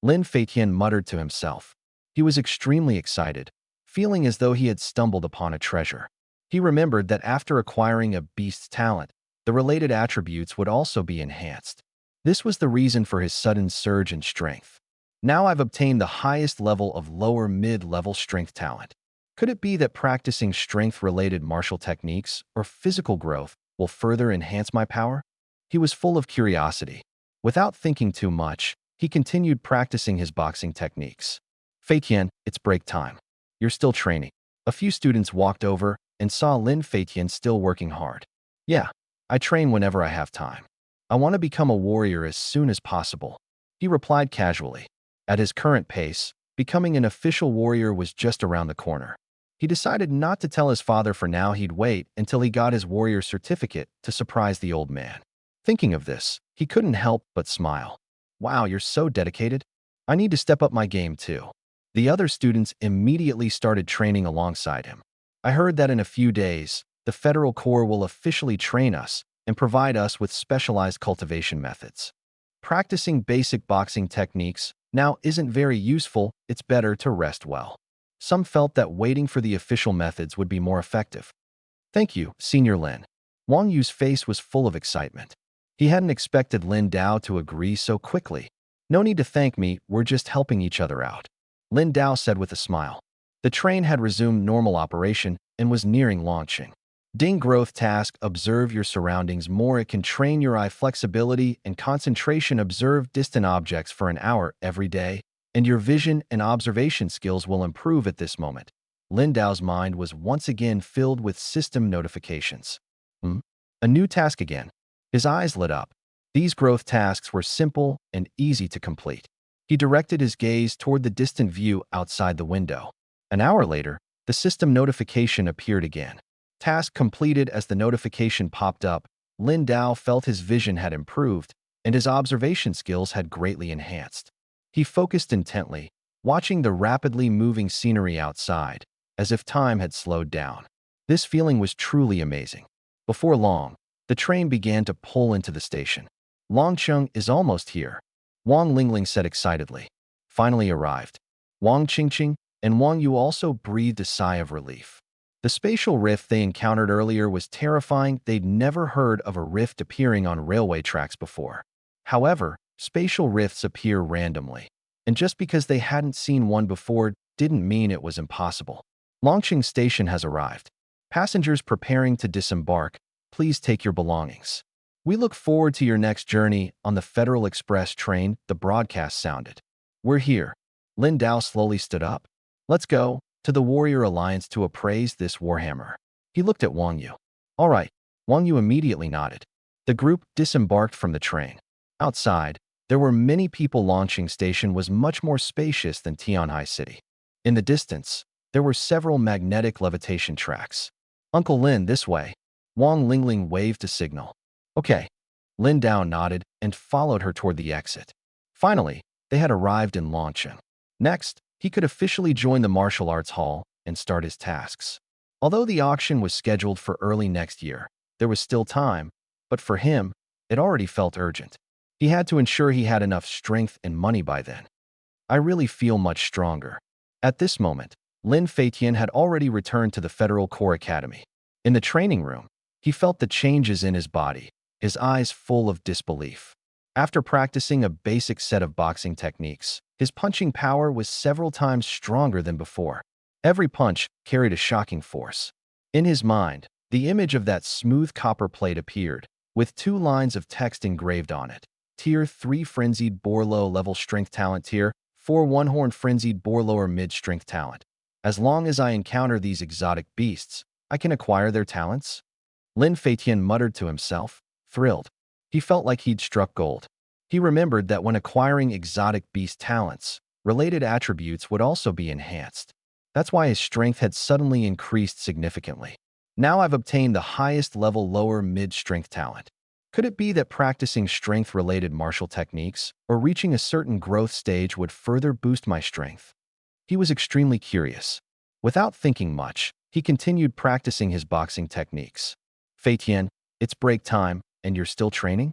Lin Feitian muttered to himself. He was extremely excited, feeling as though he had stumbled upon a treasure. He remembered that after acquiring a beast's talent, the related attributes would also be enhanced. This was the reason for his sudden surge in strength. Now I've obtained the highest level of lower mid-level strength talent. Could it be that practicing strength-related martial techniques or physical growth will further enhance my power? He was full of curiosity. Without thinking too much, he continued practicing his boxing techniques. Feitian, it's break time. You're still training. A few students walked over and saw Lin Feitian still working hard. Yeah, I train whenever I have time. I want to become a warrior as soon as possible, he replied casually. At his current pace, becoming an official warrior was just around the corner. He decided not to tell his father for now. He'd wait until he got his warrior certificate to surprise the old man. Thinking of this, he couldn't help but smile. Wow, you're so dedicated. I need to step up my game too. The other students immediately started training alongside him. I heard that in a few days, the Federal Corps will officially train us and provide us with specialized cultivation methods. Practicing basic boxing techniques now isn't very useful. It's better to rest well. Some felt that waiting for the official methods would be more effective. Thank you, Senior Lin. Wang Yu's face was full of excitement. He hadn't expected Lin Dao to agree so quickly. No need to thank me, we're just helping each other out, Lin Dao said with a smile. The train had resumed normal operation and was nearing Longqing. Ding growth task, observe your surroundings more. It can train your eye flexibility and concentration. Observe distant objects for an hour every day, and your vision and observation skills will improve at this moment. Lin Dao's mind was once again filled with system notifications. A new task again. His eyes lit up. These growth tasks were simple and easy to complete. He directed his gaze toward the distant view outside the window. An hour later, the system notification appeared again. Task completed. As the notification popped up, Lin Dao felt his vision had improved and his observation skills had greatly enhanced. He focused intently, watching the rapidly moving scenery outside, as if time had slowed down. This feeling was truly amazing. Before long, the train began to pull into the station. Longcheng is almost here, Wang Lingling said excitedly. Finally arrived. Wang Qingqing and Wang Yu also breathed a sigh of relief. The spatial rift they encountered earlier was terrifying. They'd never heard of a rift appearing on railway tracks before. However, spatial rifts appear randomly, and just because they hadn't seen one before didn't mean it was impossible. Longqing Station has arrived. Passengers preparing to disembark, please take your belongings. We look forward to your next journey on the Federal Express train, the broadcast sounded. We're here. Lin Dao slowly stood up. Let's go to the Warrior Alliance to appraise this warhammer. He looked at Wang Yu. All right. Wang Yu immediately nodded. The group disembarked from the train. Outside, there were many people. Longqing Station was much more spacious than Tianhai City. In the distance, there were several magnetic levitation tracks. Uncle Lin, this way. Wang Lingling waved to signal. Okay. Lin Dao nodded and followed her toward the exit. Finally, they had arrived in Longqing. Next, he could officially join the martial arts hall and start his tasks. Although the auction was scheduled for early next year, there was still time, but for him, it already felt urgent. He had to ensure he had enough strength and money by then. I really feel much stronger. At this moment, Lin Feitian had already returned to the Federal Corps Academy. In the training room, he felt the changes in his body, his eyes full of disbelief. After practicing a basic set of boxing techniques, his punching power was several times stronger than before. Every punch carried a shocking force. In his mind, the image of that smooth copper plate appeared, with 2 lines of text engraved on it. Tier 3 Frenzied Boar Low Level Strength Talent. Tier 4 One-Horn Frenzied Boar Lower Mid Strength Talent. As long as I encounter these exotic beasts, I can acquire their talents? Lin Feitian muttered to himself, thrilled. He felt like he'd struck gold. He remembered that when acquiring exotic beast talents, related attributes would also be enhanced. That's why his strength had suddenly increased significantly. Now I've obtained the highest level lower mid-strength talent. Could it be that practicing strength-related martial techniques or reaching a certain growth stage would further boost my strength? He was extremely curious. Without thinking much, he continued practicing his boxing techniques. Feitian, it's break time, and you're still training?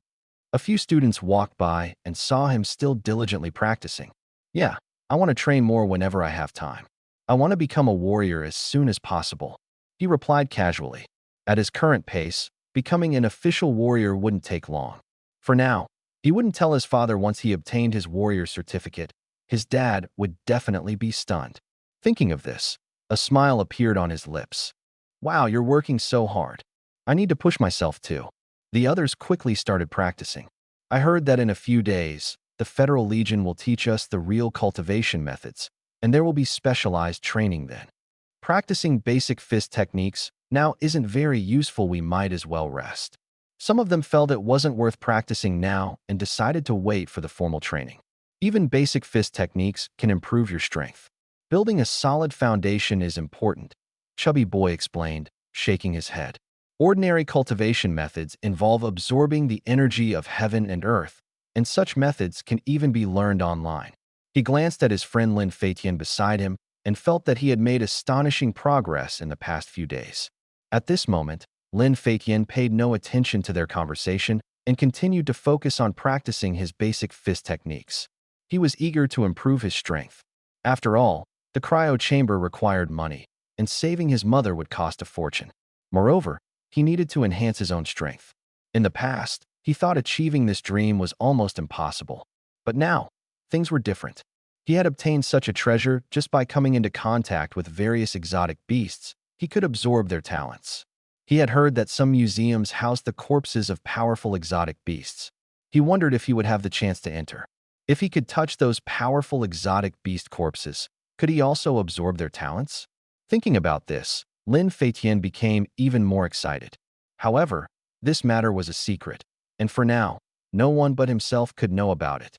A few students walked by and saw him still diligently practicing. Yeah, I want to train more whenever I have time. I want to become a warrior as soon as possible. He replied casually. At his current pace, becoming an official warrior wouldn't take long. For now, he wouldn't tell his father once he obtained his warrior certificate. His dad would definitely be stunned. Thinking of this, a smile appeared on his lips. Wow, you're working so hard. I need to push myself too. The others quickly started practicing. I heard that in a few days, the Federal Legion will teach us the real cultivation methods, and there will be specialized training then. Practicing basic fist techniques now isn't very useful. We might as well rest. Some of them felt it wasn't worth practicing now and decided to wait for the formal training. Even basic fist techniques can improve your strength. Building a solid foundation is important, Chubby Boy explained, shaking his head. Ordinary cultivation methods involve absorbing the energy of heaven and earth, and such methods can even be learned online. He glanced at his friend Lin Feitian beside him and felt that he had made astonishing progress in the past few days. At this moment, Lin Feitian paid no attention to their conversation and continued to focus on practicing his basic fist techniques. He was eager to improve his strength. After all, the cryo chamber required money, and saving his mother would cost a fortune. Moreover, he needed to enhance his own strength. In the past, he thought achieving this dream was almost impossible. But now, things were different. He had obtained such a treasure just by coming into contact with various exotic beasts. He could absorb their talents. He had heard that some museums housed the corpses of powerful exotic beasts. He wondered if he would have the chance to enter. If he could touch those powerful exotic beast corpses, could he also absorb their talents? Thinking about this, Lin Feitian became even more excited. However, this matter was a secret, and for now, no one but himself could know about it.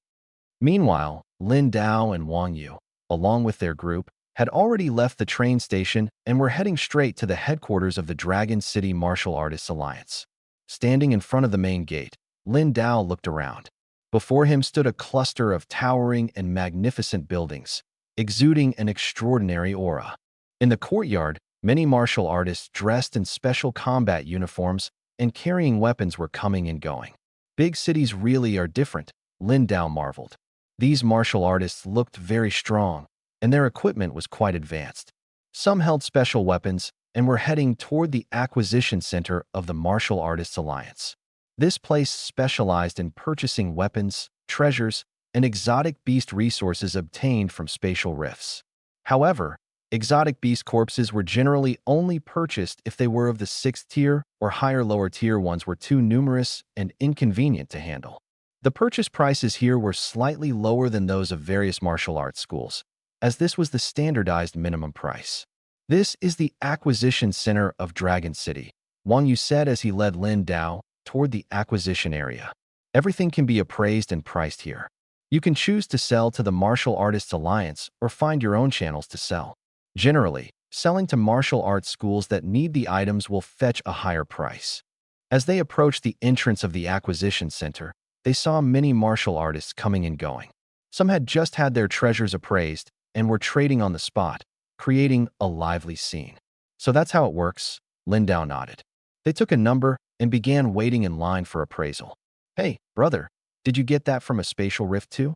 Meanwhile, Lin Dao and Wang Yu, along with their group, had already left the train station and were heading straight to the headquarters of the Dragon City Martial Artists Alliance. Standing in front of the main gate, Lin Dao looked around. Before him stood a cluster of towering and magnificent buildings, exuding an extraordinary aura. In the courtyard, many martial artists dressed in special combat uniforms and carrying weapons were coming and going. Big cities really are different, Lin Dao marveled. These martial artists looked very strong, and their equipment was quite advanced. Some held special weapons and were heading toward the acquisition center of the Martial Artists Alliance. This place specialized in purchasing weapons, treasures, and exotic beast resources obtained from spatial rifts. However, exotic beast corpses were generally only purchased if they were of the 6th tier or higher. Lower tier ones were too numerous and inconvenient to handle. The purchase prices here were slightly lower than those of various martial arts schools, as this was the standardized minimum price. This is the acquisition center of Dragon City, Wang Yu said as he led Lin Dao toward the acquisition area. Everything can be appraised and priced here. You can choose to sell to the Martial Artists Alliance or find your own channels to sell. Generally, selling to martial arts schools that need the items will fetch a higher price. As they approached the entrance of the acquisition center, they saw many martial artists coming and going. Some had just had their treasures appraised and were trading on the spot, creating a lively scene. So that's how it works, Lin Dao nodded. They took a number and began waiting in line for appraisal. Hey, brother, did you get that from a spatial rift too?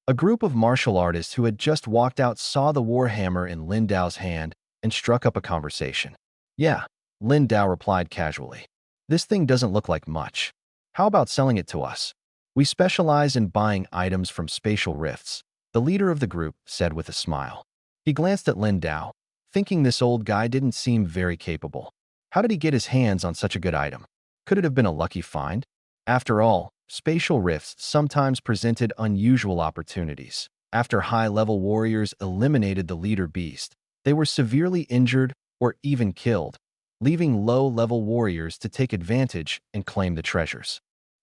A group of martial artists who had just walked out saw the warhammer in Lin Dao's hand and struck up a conversation. Yeah, Lin Dao replied casually. This thing doesn't look like much. How about selling it to us? We specialize in buying items from spatial rifts, the leader of the group said with a smile. He glanced at Lin Dao, thinking this old guy didn't seem very capable. How did he get his hands on such a good item? Could it have been a lucky find? After all, spatial rifts sometimes presented unusual opportunities. After high-level warriors eliminated the leader beast, they were severely injured or even killed, leaving low-level warriors to take advantage and claim the treasures.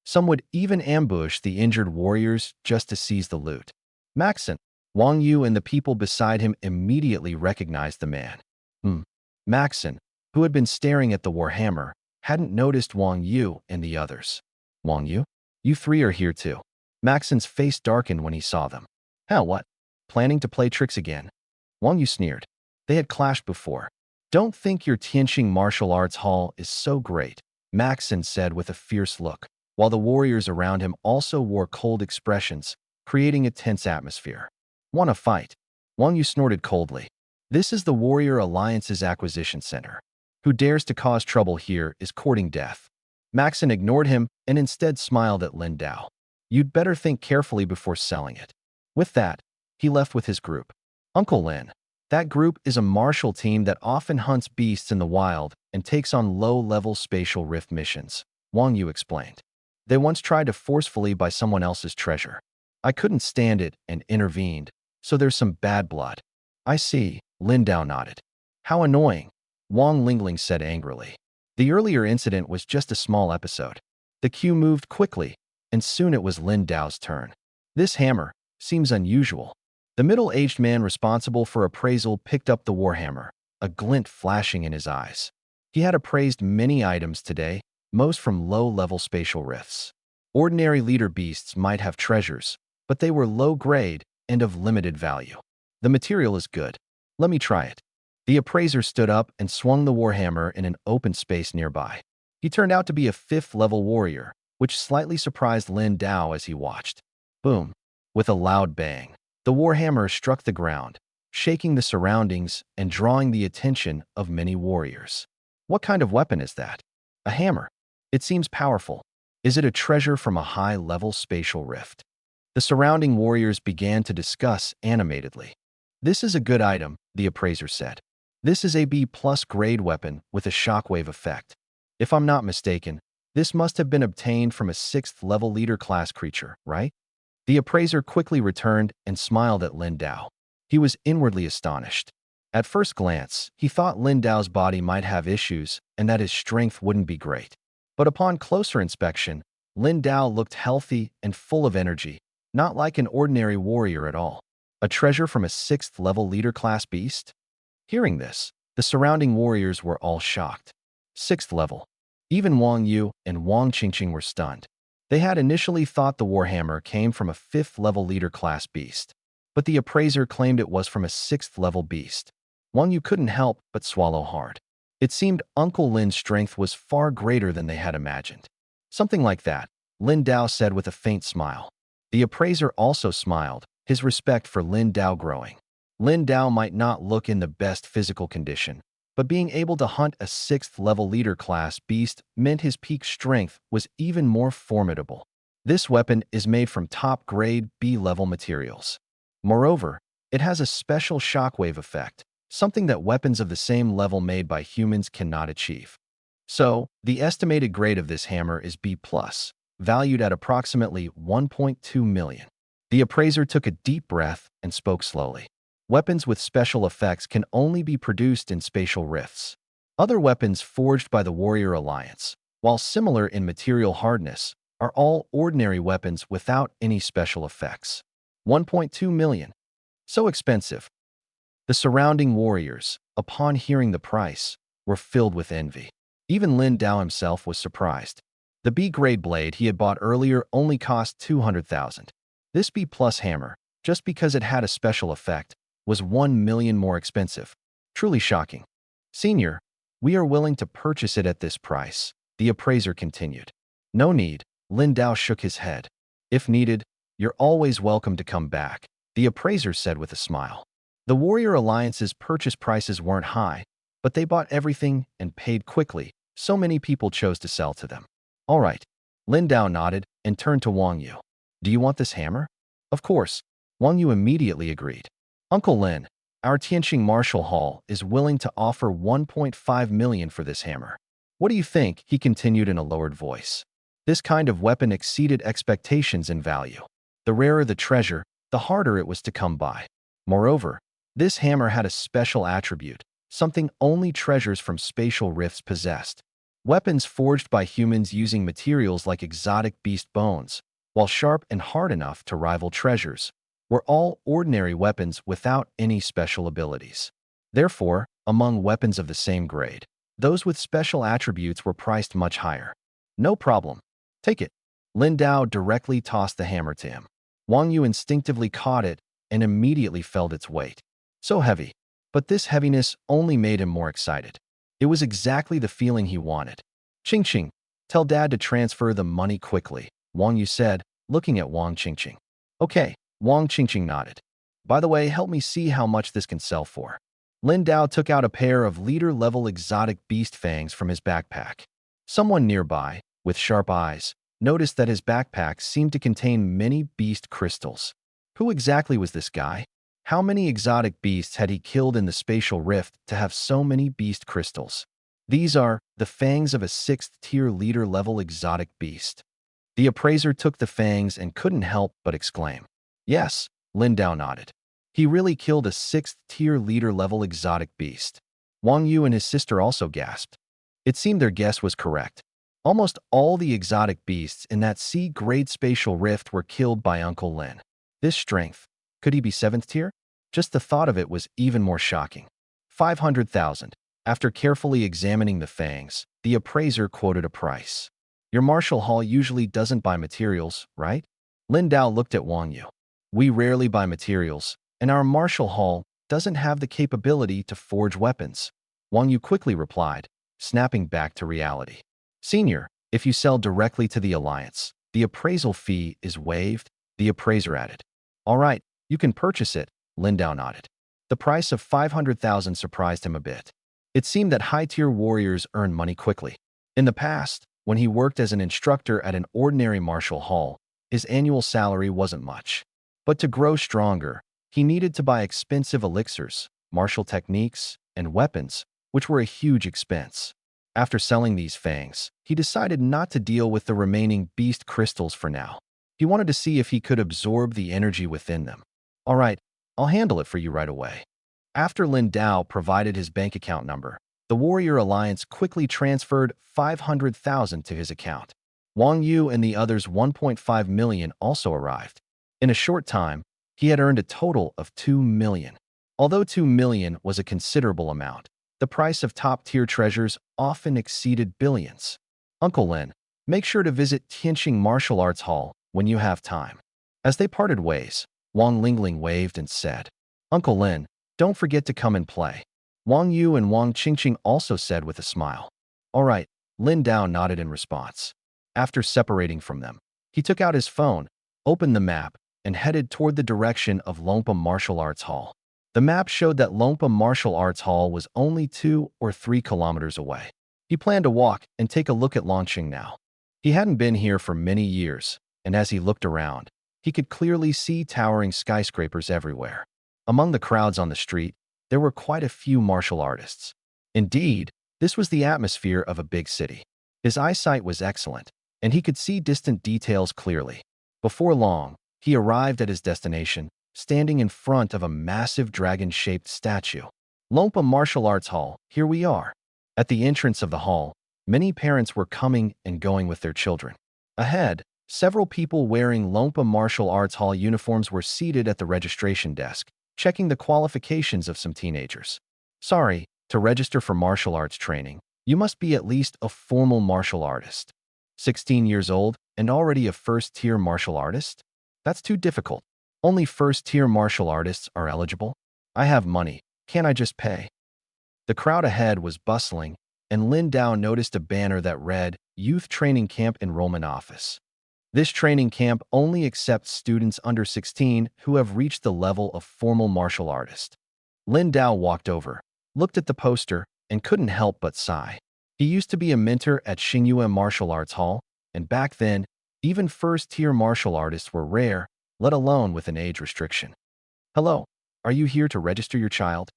Some would even ambush the injured warriors just to seize the loot. Maxon, Wang Yu and the people beside him immediately recognized the man. Maxon, who had been staring at the warhammer, hadn't noticed Wang Yu and the others. Wang Yu? You three are here too. Maxon's face darkened when he saw them. Hell, what? Planning to play tricks again? Wang Yu sneered. They had clashed before. Don't think your Tianqing martial arts hall is so great, Maxon said with a fierce look, while the warriors around him also wore cold expressions, creating a tense atmosphere. Want to fight? Wang Yu snorted coldly. This is the Warrior Alliance's acquisition center. Who dares to cause trouble here is courting death. Maxon ignored him and instead smiled at Lin Dao. You'd better think carefully before selling it. With that, he left with his group. Uncle Lin. That group is a martial team that often hunts beasts in the wild and takes on low-level spatial rift missions, Wang Yu explained. They once tried to forcefully buy someone else's treasure. I couldn't stand it and intervened, so there's some bad blood. I see, Lin Dao nodded. How annoying, Wang Lingling said angrily. The earlier incident was just a small episode. The queue moved quickly, and soon it was Lin Dao's turn. This hammer seems unusual. The middle-aged man responsible for appraisal picked up the warhammer, a glint flashing in his eyes. He had appraised many items today, most from low-level spatial rifts. Ordinary leader beasts might have treasures, but they were low-grade and of limited value. The material is good. Let me try it. The appraiser stood up and swung the warhammer in an open space nearby. He turned out to be a 5th-level warrior, which slightly surprised Lin Dao as he watched. Boom! With a loud bang, the warhammer struck the ground, shaking the surroundings and drawing the attention of many warriors. What kind of weapon is that? A hammer. It seems powerful. Is it a treasure from a high-level spatial rift? The surrounding warriors began to discuss animatedly. This is a good item, the appraiser said. This is a B+ grade weapon with a shockwave effect. If I'm not mistaken, this must have been obtained from a 6th-level leader class creature, right? The appraiser quickly returned and smiled at Lin Dao. He was inwardly astonished. At first glance, he thought Lin Dao's body might have issues and that his strength wouldn't be great. But upon closer inspection, Lin Dao looked healthy and full of energy, Not like an ordinary warrior at all. A treasure from a 6th-level leader class beast? Hearing this, the surrounding warriors were all shocked. 6th level. Even Wang Yu and Wang Qingqing were stunned. They had initially thought the warhammer came from a 5th-level leader class beast, but the appraiser claimed it was from a 6th-level beast. Wang Yu couldn't help but swallow hard. It seemed Uncle Lin's strength was far greater than they had imagined. Something like that, Lin Dao said with a faint smile. The appraiser also smiled, his respect for Lin Dao growing. Lin Dao might not look in the best physical condition, but being able to hunt a 6th-level leader class beast meant his peak strength was even more formidable. This weapon is made from top-grade B-level materials. Moreover, it has a special shockwave effect, something that weapons of the same level made by humans cannot achieve. So, the estimated grade of this hammer is B+, valued at approximately 1.2 million. The appraiser took a deep breath and spoke slowly. Weapons with special effects can only be produced in spatial rifts. Other weapons forged by the Warrior Alliance, while similar in material hardness, are all ordinary weapons without any special effects. 1.2 million. So expensive. The surrounding warriors, upon hearing the price, were filled with envy. Even Lin Dao himself was surprised. The B-grade blade he had bought earlier only cost 200,000. This B+ hammer, just because it had a special effect, was 1 million more expensive. Truly shocking. Senior, we are willing to purchase it at this price, the appraiser continued. No need, Lin Dao shook his head. If needed, you're always welcome to come back, the appraiser said with a smile. The Warrior Alliance's purchase prices weren't high, but they bought everything and paid quickly, so many people chose to sell to them. All right, Lin Dao nodded and turned to Wang Yu. Do you want this hammer? Of course, Wang Yu immediately agreed. Uncle Lin, our Tianqing Martial Hall is willing to offer 1.5 million for this hammer. What do you think? He continued in a lowered voice. This kind of weapon exceeded expectations in value. The rarer the treasure, the harder it was to come by. Moreover, this hammer had a special attribute, something only treasures from spatial rifts possessed. Weapons forged by humans using materials like exotic beast bones, while sharp and hard enough to rival treasures, were all ordinary weapons without any special abilities. Therefore, among weapons of the same grade, those with special attributes were priced much higher. No problem. Take it. Lin Dao directly tossed the hammer to him. Wang Yu instinctively caught it and immediately felt its weight. So heavy. But this heaviness only made him more excited. It was exactly the feeling he wanted. Qingqing, tell Dad to transfer the money quickly, Wang Yu said, looking at Wang Qingqing. Okay, Wang Qingqing nodded. By the way, help me see how much this can sell for. Lin Dao took out a pair of leader-level exotic beast fangs from his backpack. Someone nearby, with sharp eyes, noticed that his backpack seemed to contain many beast crystals. Who exactly was this guy? How many exotic beasts had he killed in the spatial rift to have so many beast crystals? These are the fangs of a 6th-tier leader-level exotic beast. The appraiser took the fangs and couldn't help but exclaim. Yes, Lin Dao nodded. He really killed a 6th-tier leader-level exotic beast. Wang Yu and his sister also gasped. It seemed their guess was correct. Almost all the exotic beasts in that C-grade spatial rift were killed by Uncle Lin. This strength, could he be 7th tier? Just the thought of it was even more shocking. 500,000. After carefully examining the fangs, the appraiser quoted a price. Your martial hall usually doesn't buy materials, right? Lin Dao looked at Wang Yu. We rarely buy materials, and our martial hall doesn't have the capability to forge weapons. Wang Yu quickly replied, snapping back to reality. Senior, if you sell directly to the Alliance, the appraisal fee is waived, the appraiser added. All right, you can purchase it, Lin Dao nodded. The price of 500,000 surprised him a bit. It seemed that high-tier warriors earn money quickly. In the past, when he worked as an instructor at an ordinary martial hall, his annual salary wasn't much. But to grow stronger, he needed to buy expensive elixirs, martial techniques, and weapons, which were a huge expense. After selling these fangs, he decided not to deal with the remaining beast crystals for now. He wanted to see if he could absorb the energy within them. All right, I'll handle it for you right away. After Lin Dao provided his bank account number, the Warrior Alliance quickly transferred 500,000 to his account. Wang Yu and the others' 1.5 million also arrived. In a short time, he had earned a total of 2 million. Although 2 million was a considerable amount, the price of top-tier treasures often exceeded billions. Uncle Lin, make sure to visit Tianqing Martial Arts Hall when you have time. As they parted ways, Wang Lingling waved and said, Uncle Lin, don't forget to come and play. Wang Yu and Wang Qingqing also said with a smile. All right, Lin Dao nodded in response. After separating from them, he took out his phone, opened the map, and headed toward the direction of Longpa Martial Arts Hall. The map showed that Longpa Martial Arts Hall was only 2 or 3 kilometers away. He planned to walk and take a look at Longqing now. He hadn't been here for many years, and as he looked around, he could clearly see towering skyscrapers everywhere. Among the crowds on the street, there were quite a few martial artists. Indeed, this was the atmosphere of a big city. His eyesight was excellent, and he could see distant details clearly. Before long, he arrived at his destination, standing in front of a massive dragon-shaped statue. Longpa Martial Arts Hall, here we are. At the entrance of the hall, many parents were coming and going with their children. Ahead, several people wearing Longpa Martial Arts Hall uniforms were seated at the registration desk, checking the qualifications of some teenagers. Sorry, to register for martial arts training, you must be at least a formal martial artist. 16 years old and already a first-tier martial artist? That's too difficult. Only first-tier martial artists are eligible. I have money. Can't I just pay? The crowd ahead was bustling, and Lin Dao noticed a banner that read, Youth Training Camp Enrollment Office. This training camp only accepts students under 16 who have reached the level of formal martial artist. Lin Dao walked over, looked at the poster, and couldn't help but sigh. He used to be a mentor at Xingyue Martial Arts Hall, and back then, even first-tier martial artists were rare, let alone with an age restriction. Hello, are you here to register your child?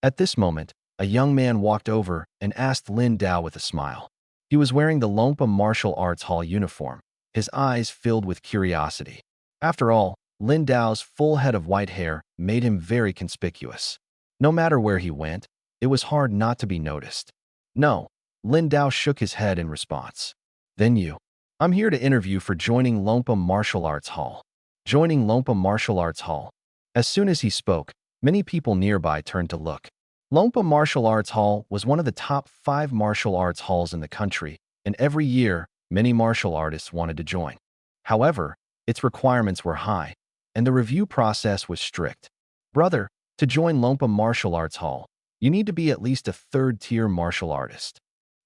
At this moment, a young man walked over and asked Lin Dao with a smile. He was wearing the Longpa Martial Arts Hall uniform, his eyes filled with curiosity. After all, Lin Dao's full head of white hair made him very conspicuous. No matter where he went, it was hard not to be noticed. No, Lin Dao shook his head in response. Then you. I'm here to interview for joining Longpa Martial Arts Hall. Joining Longpa Martial Arts Hall. As soon as he spoke, many people nearby turned to look. Longpa Martial Arts Hall was one of the top 5 martial arts halls in the country, and every year, many martial artists wanted to join. However, its requirements were high, and the review process was strict. Brother, to join Longpa Martial Arts Hall, you need to be at least a third-tier martial artist.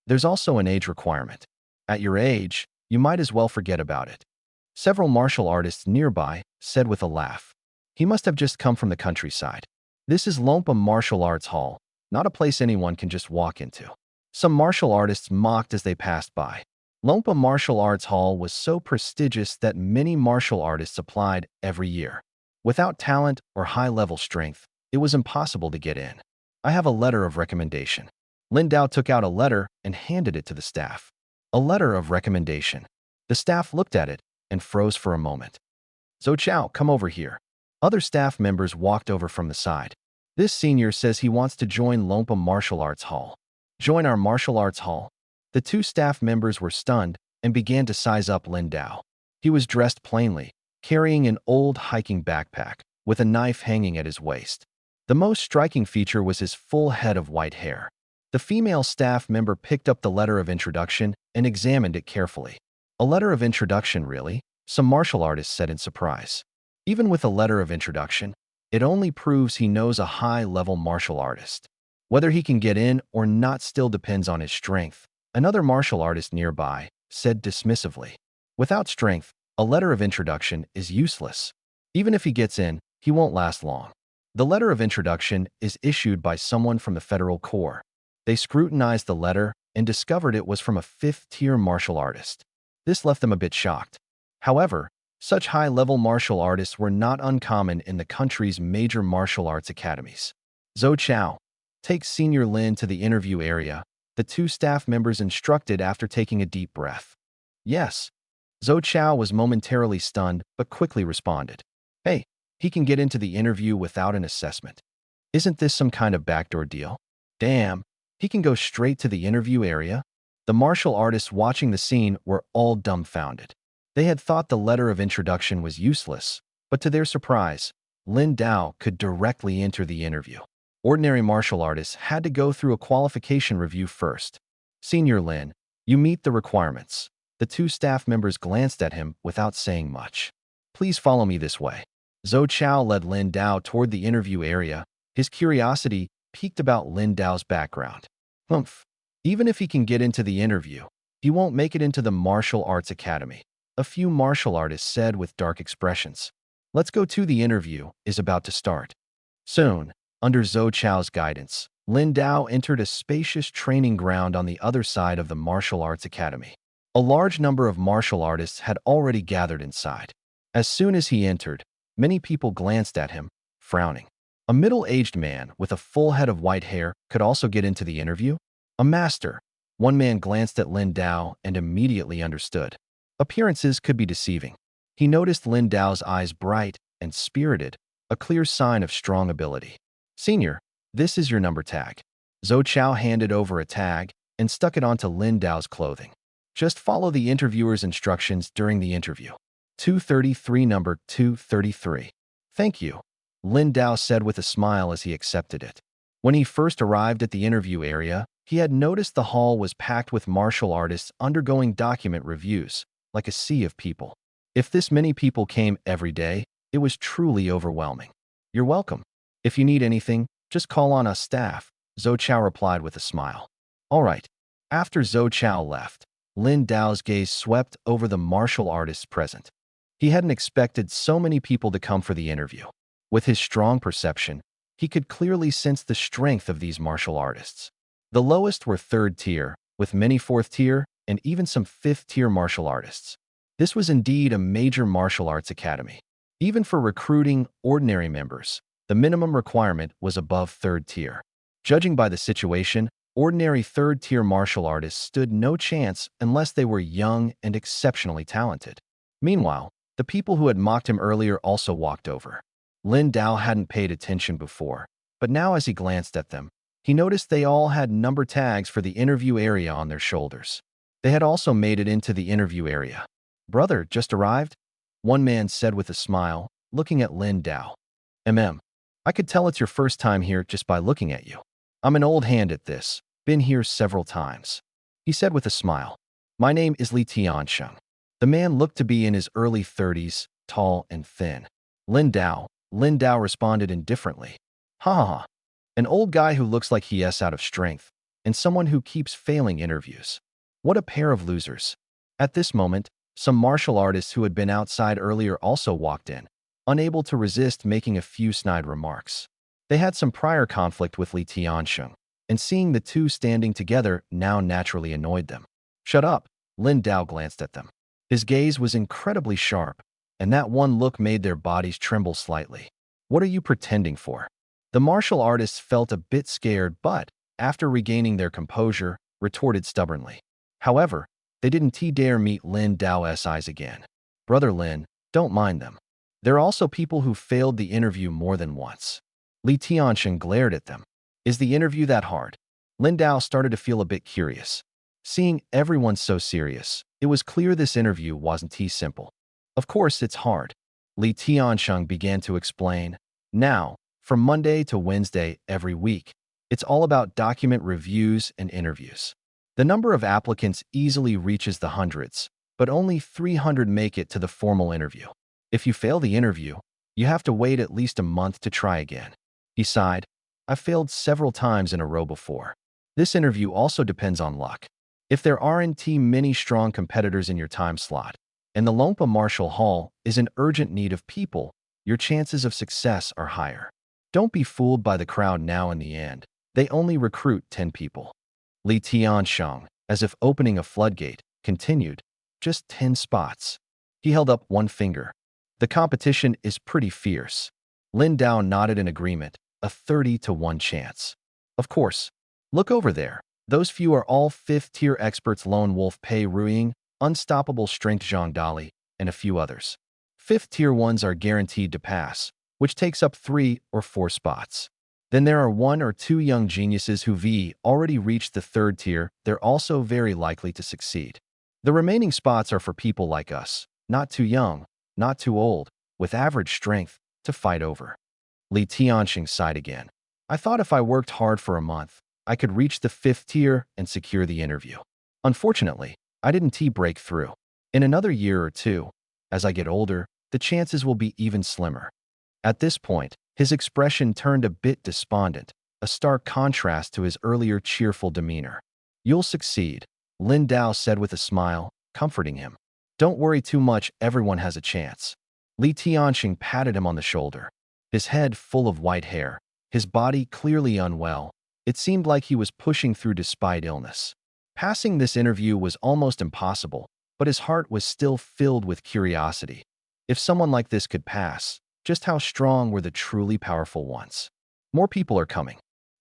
There's also an age requirement. At your age, you might as well forget about it. Several martial artists nearby said with a laugh. He must have just come from the countryside. This is Longpa Martial Arts Hall, not a place anyone can just walk into. Some martial artists mocked as they passed by. Longpa Martial Arts Hall was so prestigious that many martial artists applied every year. Without talent or high-level strength, it was impossible to get in. I have a letter of recommendation. Lin Dao took out a letter and handed it to the staff. A letter of recommendation. The staff looked at it and froze for a moment. Zhou Chao, come over here. Other staff members walked over from the side. This senior says he wants to join Longpa Martial Arts Hall. Join our martial arts hall? The 2 staff members were stunned and began to size up Lin Dao. He was dressed plainly, carrying an old hiking backpack, with a knife hanging at his waist. The most striking feature was his full head of white hair. The female staff member picked up the letter of introduction and examined it carefully. A letter of introduction, really? Some martial artists said in surprise. Even with a letter of introduction, it only proves he knows a high-level martial artist. Whether he can get in or not still depends on his strength, another martial artist nearby said dismissively. Without strength, a letter of introduction is useless. Even if he gets in, he won't last long. The letter of introduction is issued by someone from the Federal Corps. They scrutinized the letter and discovered it was from a 5th-tier martial artist. This left them a bit shocked. However, such high-level martial artists were not uncommon in the country's major martial arts academies. Zhou Chao, take Senior Lin to the interview area, the 2 staff members instructed after taking a deep breath. Yes. Zhou Chao was momentarily stunned but quickly responded. Hey, he can get into the interview without an assessment. Isn't this some kind of backdoor deal? Damn. He can go straight to the interview area? The martial artists watching the scene were all dumbfounded. They had thought the letter of introduction was useless, But to their surprise, Lin Dao could directly enter the interview. Ordinary martial artists had to go through a qualification review first. Senior Lin, you meet the requirements. The two staff members glanced at him without saying much. Please follow me this way. Zhou Chao led Lin Dao toward the interview area. His curiosity piqued about Lin Dao's background. Humph. Even if he can get into the interview, he won't make it into the martial arts academy. A few martial artists said with dark expressions. Let's go to the interview is about to start. Soon, under Zhou Chao's guidance, Lin Dao entered a spacious training ground on the other side of the martial arts academy. A large number of martial artists had already gathered inside. As soon as he entered, many people glanced at him, frowning. A middle-aged man with a full head of white hair could also get into the interview? A master. One man glanced at Lin Dao and immediately understood. Appearances could be deceiving. He noticed Lin Dao's eyes bright and spirited, a clear sign of strong ability. Senior, this is your number tag. Zhou Chao handed over a tag and stuck it onto Lin Dao's clothing. Just follow the interviewer's instructions during the interview. 233, number 233. Thank you, Lin Dao said with a smile as he accepted it. When he first arrived at the interview area, he had noticed the hall was packed with martial artists undergoing document reviews, like a sea of people. If this many people came every day, it was truly overwhelming. You're welcome. If you need anything, just call on us staff, Zhou Chao replied with a smile. All right. After Zhou Chao left, Lin Dao's gaze swept over the martial artists present. He hadn't expected so many people to come for the interview. With his strong perception, he could clearly sense the strength of these martial artists. The lowest were third tier, with many fourth tier and even some fifth tier martial artists. This was indeed a major martial arts academy. Even for recruiting ordinary members, the minimum requirement was above third tier. Judging by the situation, ordinary third-tier martial artists stood no chance unless they were young and exceptionally talented. Meanwhile, the people who had mocked him earlier also walked over. Lin Dao hadn't paid attention before, but now as he glanced at them, he noticed they all had number tags for the interview area on their shoulders. They had also made it into the interview area. Brother, just arrived? One man said with a smile, looking at Lin Dao. I could tell it's your first time here just by looking at you. I'm an old hand at this, been here several times. He said with a smile. My name is Li Tiansheng. The man looked to be in his early 30s, tall and thin. Lin Dao responded indifferently. Ha ha ha. An old guy who looks like he is out of strength, and someone who keeps failing interviews. What a pair of losers. At this moment, some martial artists who had been outside earlier also walked in, unable to resist making a few snide remarks. They had some prior conflict with Li Tiansheng, and seeing the two standing together now naturally annoyed them. Shut up, Lin Dao glanced at them. His gaze was incredibly sharp, and that one look made their bodies tremble slightly. What are you pretending for? The martial artists felt a bit scared, but, after regaining their composure, retorted stubbornly. However, they didn't dare meet Lin Dao's eyes again. Brother Lin, don't mind them. There are also people who failed the interview more than once. Li Tiansheng glared at them. Is the interview that hard? Lin Dao started to feel a bit curious. Seeing everyone so serious, it was clear this interview wasn't simple. Of course it's hard. Li Tiansheng began to explain. Now, from Monday to Wednesday every week, it's all about document reviews and interviews. The number of applicants easily reaches the hundreds, but only 300 make it to the formal interview. If you fail the interview, you have to wait at least a month to try again. He sighed. I've failed several times in a row before. This interview also depends on luck. If there aren't many strong competitors in your time slot, and the Longpa Martial Hall is in urgent need of people, your chances of success are higher. Don't be fooled by the crowd now in the end. They only recruit 10 people. Li Tiansheng, as if opening a floodgate, continued. Just 10 spots. He held up one finger. The competition is pretty fierce. Lin Dao nodded in agreement, a 30-to-1 chance. Of course. Look over there. Those few are all 5th-tier experts Lone Wolf Pei Ruiying, Unstoppable Strength Zhang Dali, and a few others. 5th-tier ones are guaranteed to pass, which takes up 3 or 4 spots. Then there are 1 or 2 young geniuses who've already reached the 3rd tier. They're also very likely to succeed. The remaining spots are for people like us, not too young, not too old, with average strength, to fight over. Li Tianxing sighed again. I thought if I worked hard for a month, I could reach the 5th tier and secure the interview. Unfortunately, I didn't break through. In another year or two, as I get older, the chances will be even slimmer. At this point, his expression turned a bit despondent, a stark contrast to his earlier cheerful demeanor. You'll succeed, Lin Dao said with a smile, comforting him. Don't worry too much, everyone has a chance. Li Tianxing patted him on the shoulder. His head full of white hair, his body clearly unwell. It seemed like he was pushing through despite illness. Passing this interview was almost impossible, but his heart was still filled with curiosity. If someone like this could pass, just how strong were the truly powerful ones? More people are coming.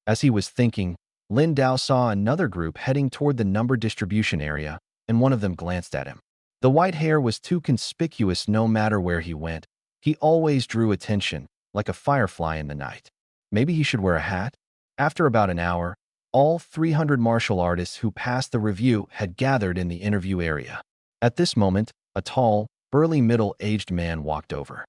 As he was thinking, Lin Dao saw another group heading toward the number distribution area, and one of them glanced at him. The white hair was too conspicuous no matter where he went. He always drew attention, like a firefly in the night. Maybe he should wear a hat? After about an hour, all 300 martial artists who passed the review had gathered in the interview area. At this moment, a tall, burly middle-aged man walked over.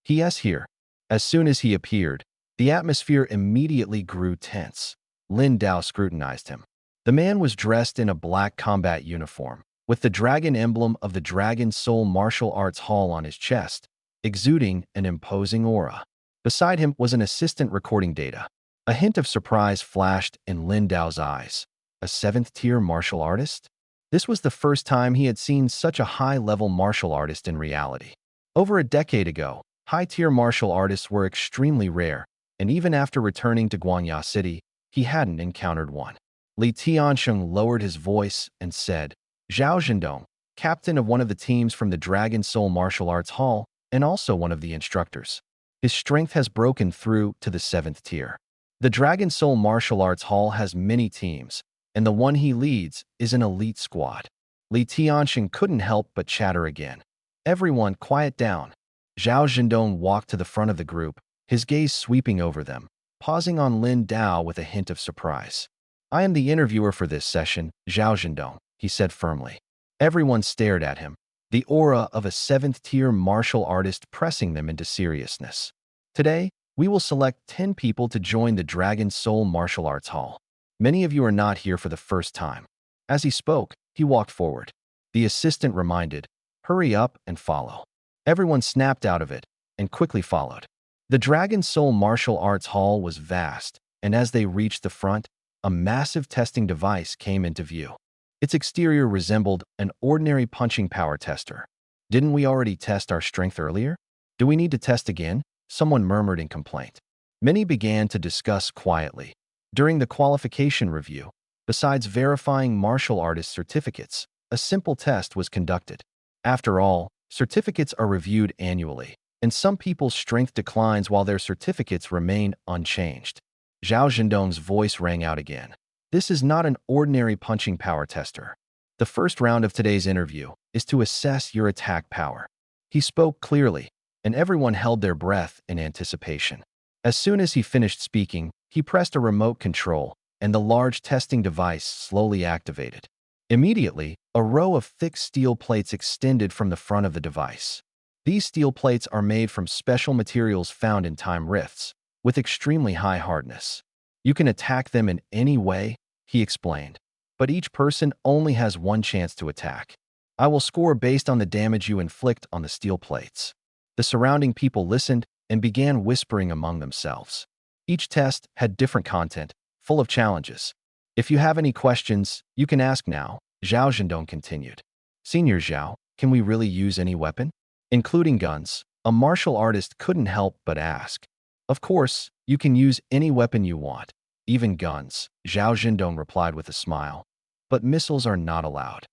He's here. As soon as he appeared, the atmosphere immediately grew tense. Lin Dao scrutinized him. The man was dressed in a black combat uniform, with the dragon emblem of the Dragon Soul Martial Arts Hall on his chest, exuding an imposing aura. Beside him was an assistant recording data. A hint of surprise flashed in Lin Dao's eyes. A 7th-tier martial artist? This was the first time he had seen such a high-level martial artist in reality. Over a decade ago, high-tier martial artists were extremely rare, and even after returning to Guangya City, he hadn't encountered one. Li Tianxing lowered his voice and said, Zhao Zhendong, captain of one of the teams from the Dragon Soul Martial Arts Hall, and also one of the instructors. His strength has broken through to the 7th tier. The Dragon Soul Martial Arts Hall has many teams, and the one he leads is an elite squad. Li Tianxing couldn't help but chatter again. Everyone, quiet down. Zhao Zhendong walked to the front of the group, his gaze sweeping over them, pausing on Lin Dao with a hint of surprise. I am the interviewer for this session, Zhao Zhendong, he said firmly. Everyone stared at him, the aura of a 7th-tier martial artist pressing them into seriousness. Today, we will select 10 people to join the Dragon Soul Martial Arts Hall. Many of you are not here for the first time. As he spoke, he walked forward. The assistant reminded, hurry up and follow. Everyone snapped out of it and quickly followed. The Dragon Soul Martial Arts Hall was vast, and as they reached the front, a massive testing device came into view. Its exterior resembled an ordinary punching power tester. Didn't we already test our strength earlier? Do we need to test again? Someone murmured in complaint. Many began to discuss quietly. During the qualification review, besides verifying martial artist certificates, a simple test was conducted. After all, certificates are reviewed annually, and some people's strength declines while their certificates remain unchanged. Zhao Zhendong's voice rang out again. This is not an ordinary punching power tester. The first round of today's interview is to assess your attack power. He spoke clearly, and everyone held their breath in anticipation. As soon as he finished speaking, he pressed a remote control, and the large testing device slowly activated. Immediately, a row of thick steel plates extended from the front of the device. These steel plates are made from special materials found in time rifts, with extremely high hardness. You can attack them in any way, he explained, but each person only has one chance to attack. I will score based on the damage you inflict on the steel plates. The surrounding people listened and began whispering among themselves. Each test had different content, full of challenges. If you have any questions, you can ask now, Zhao Zhendong continued. Senior Zhao, can we really use any weapon? Including guns, a martial artist couldn't help but ask. Of course, you can use any weapon you want, even guns, Zhao Zhendong replied with a smile. But missiles are not allowed.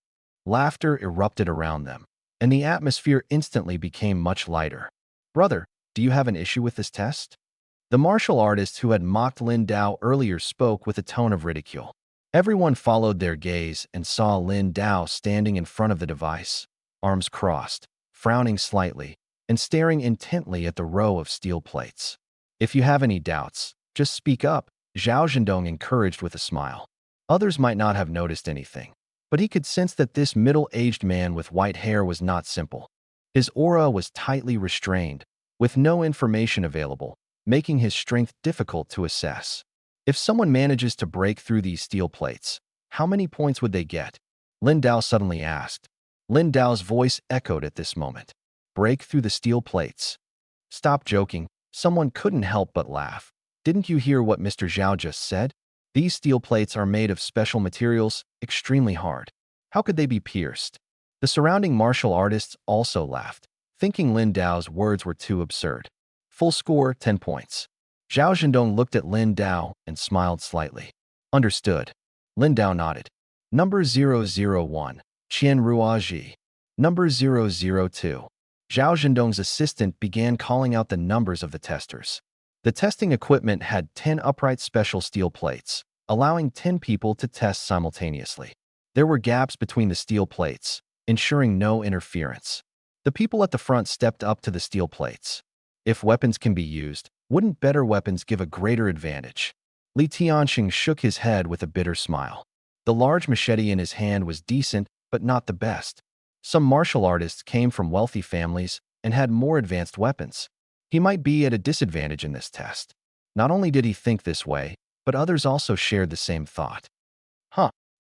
Laughter erupted around them, and the atmosphere instantly became much lighter. Brother, do you have an issue with this test? The martial artist who had mocked Lin Dao earlier spoke with a tone of ridicule. Everyone followed their gaze and saw Lin Dao standing in front of the device, arms crossed, frowning slightly, and staring intently at the row of steel plates. If you have any doubts, just speak up, Zhao Zhendong encouraged with a smile. Others might not have noticed anything, but he could sense that this middle-aged man with white hair was not simple. His aura was tightly restrained, with no information available, making his strength difficult to assess. If someone manages to break through these steel plates, how many points would they get? Lin Dao suddenly asked. Lin Dao's voice echoed at this moment. Break through the steel plates. Stop joking. Someone couldn't help but laugh. Didn't you hear what Mr. Zhao just said? These steel plates are made of special materials, extremely hard. How could they be pierced? The surrounding martial artists also laughed, thinking Lin Dao's words were too absurd. Full score, 10 points. Zhao Zhendong looked at Lin Dao and smiled slightly. Understood. Lin Dao nodded. Number 001, Qian Ruaji. Number 002. Zhao Zhendong's assistant began calling out the numbers of the testers. The testing equipment had 10 upright special steel plates, allowing 10 people to test simultaneously. There were gaps between the steel plates, ensuring no interference. The people at the front stepped up to the steel plates. If weapons can be used, wouldn't better weapons give a greater advantage? Li Tianxing shook his head with a bitter smile. The large machete in his hand was decent, but not the best. Some martial artists came from wealthy families and had more advanced weapons. He might be at a disadvantage in this test. Not only did he think this way, but others also shared the same thought.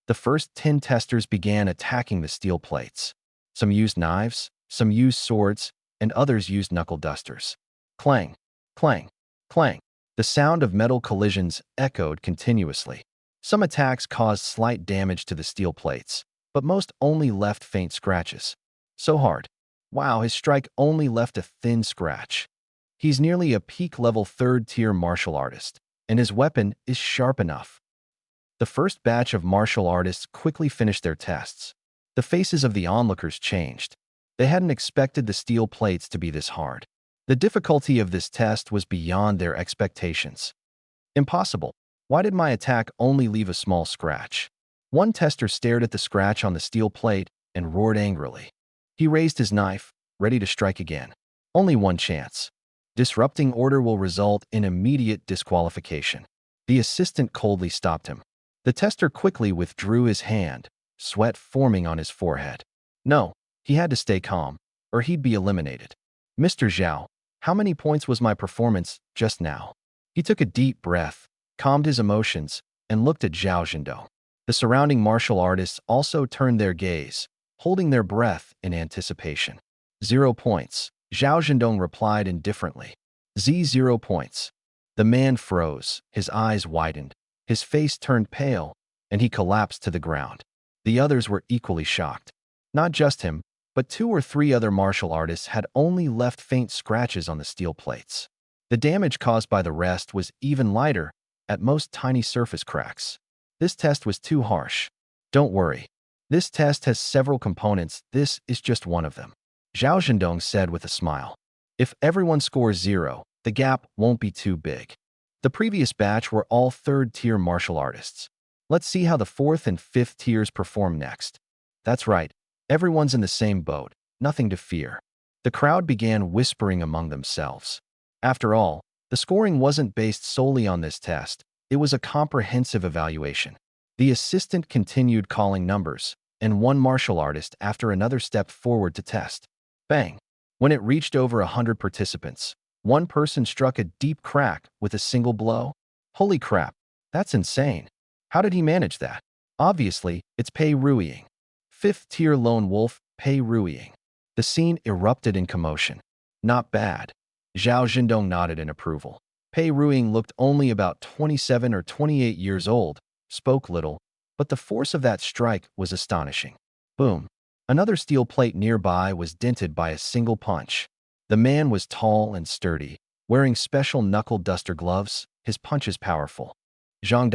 The first 10 testers began attacking the steel plates. Some used knives, some used swords, and others used knuckle dusters. Clang, clang, clang. The sound of metal collisions echoed continuously. Some attacks caused slight damage to the steel plates, but most only left faint scratches. So hard. Wow, his strike only left a thin scratch. He's nearly a peak-level 3rd-tier martial artist, and his weapon is sharp enough. The first batch of martial artists quickly finished their tests. The faces of the onlookers changed. They hadn't expected the steel plates to be this hard. The difficulty of this test was beyond their expectations. Impossible. Why did my attack only leave a small scratch? One tester stared at the scratch on the steel plate and roared angrily. He raised his knife, ready to strike again. Only one chance. Disrupting order will result in immediate disqualification. The assistant coldly stopped him. The tester quickly withdrew his hand, sweat forming on his forehead. No, he had to stay calm, or he'd be eliminated. Mr. Zhao, how many points was my performance just now? He took a deep breath, calmed his emotions, and looked at Zhao Zhendong. The surrounding martial artists also turned their gaze, holding their breath in anticipation. 0 points. Zhao Zhendong replied indifferently. 0 points. The man froze, his eyes widened, his face turned pale, and he collapsed to the ground. The others were equally shocked. Not just him, but 2 or 3 other martial artists had only left faint scratches on the steel plates. The damage caused by the rest was even lighter, at most tiny surface cracks. This test was too harsh. Don't worry. This test has several components. This is just one of them. Zhao Zhendong said with a smile. If everyone scores 0, the gap won't be too big. The previous batch were all 3rd-tier martial artists. Let's see how the 4th and 5th tiers perform next. That's right. Everyone's in the same boat. Nothing to fear. The crowd began whispering among themselves. After all, the scoring wasn't based solely on this test. It was a comprehensive evaluation. The assistant continued calling numbers, and one martial artist after another stepped forward to test. Bang! When it reached over 100 participants, one person struck a deep crack with a single blow. Holy crap, that's insane. How did he manage that? Obviously, it's Pei Ruiying. 5th-tier lone wolf, Pei Ruiying. The scene erupted in commotion. Not bad. Zhao Zhendong nodded in approval. Pei Ruiying looked only about 27 or 28 years old, spoke little, but the force of that strike was astonishing. Boom. Another steel plate nearby was dented by a single punch. The man was tall and sturdy, wearing special knuckle duster gloves, his punches powerful. Zhang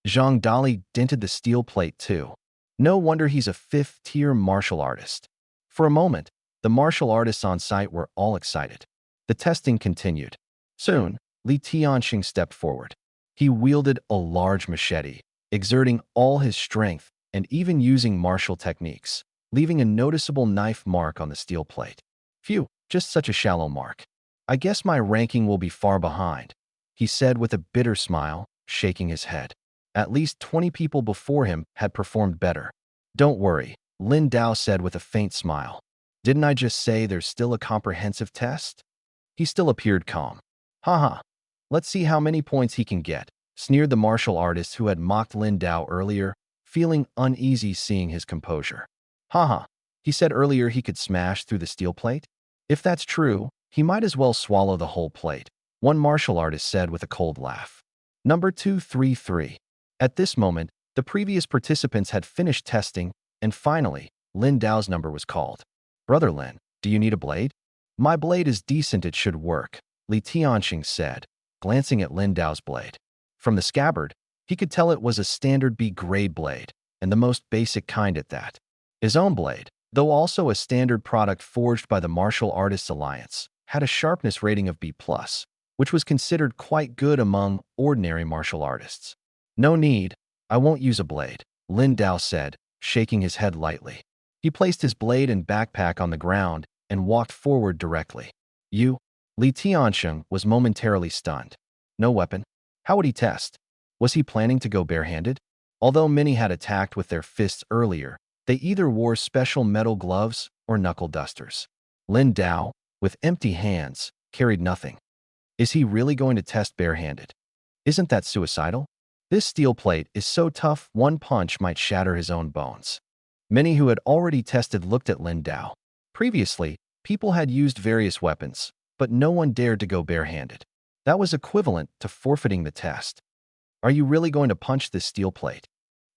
Dali dented the steel plate too. No wonder he's a 5th-tier martial artist. For a moment, the martial artists on site were all excited. The testing continued. Soon, Li Tianxing stepped forward. He wielded a large machete, exerting all his strength and even using martial techniques, leaving a noticeable knife mark on the steel plate. Phew, just such a shallow mark. I guess my ranking will be far behind, he said with a bitter smile, shaking his head. At least 20 people before him had performed better. Don't worry, Lin Dao said with a faint smile. Didn't I just say there's still a comprehensive test? he still appeared calm. Haha, let's see how many points he can get, sneered the martial artist who had mocked Lin Dao earlier, feeling uneasy seeing his composure. Haha, he said earlier he could smash through the steel plate? If that's true, he might as well swallow the whole plate, one martial artist said with a cold laugh. Number 233. At this moment, the previous participants had finished testing, and finally, Lin Dao's number was called. Brother Lin, do you need a blade? My blade is decent, it should work, Li Tianxing said, glancing at Lin Dao's blade. From the scabbard, he could tell it was a standard B-grade blade, and the most basic kind at that. His own blade, though also a standard product forged by the Martial Artists Alliance, had a sharpness rating of B+, which was considered quite good among ordinary martial artists. No need, I won't use a blade, Lin Dao said, shaking his head lightly. He placed his blade and backpack on the ground and walked forward directly. You? Li Tianxing was momentarily stunned. No weapon? How would he test? Was he planning to go barehanded? Although many had attacked with their fists earlier, they either wore special metal gloves or knuckle dusters. Lin Dao, with empty hands, carried nothing. Is he really going to test barehanded? Isn't that suicidal? This steel plate is so tough one punch might shatter his own bones. Many who had already tested looked at Lin Dao. Previously, people had used various weapons, but no one dared to go barehanded. That was equivalent to forfeiting the test. Are you really going to punch this steel plate?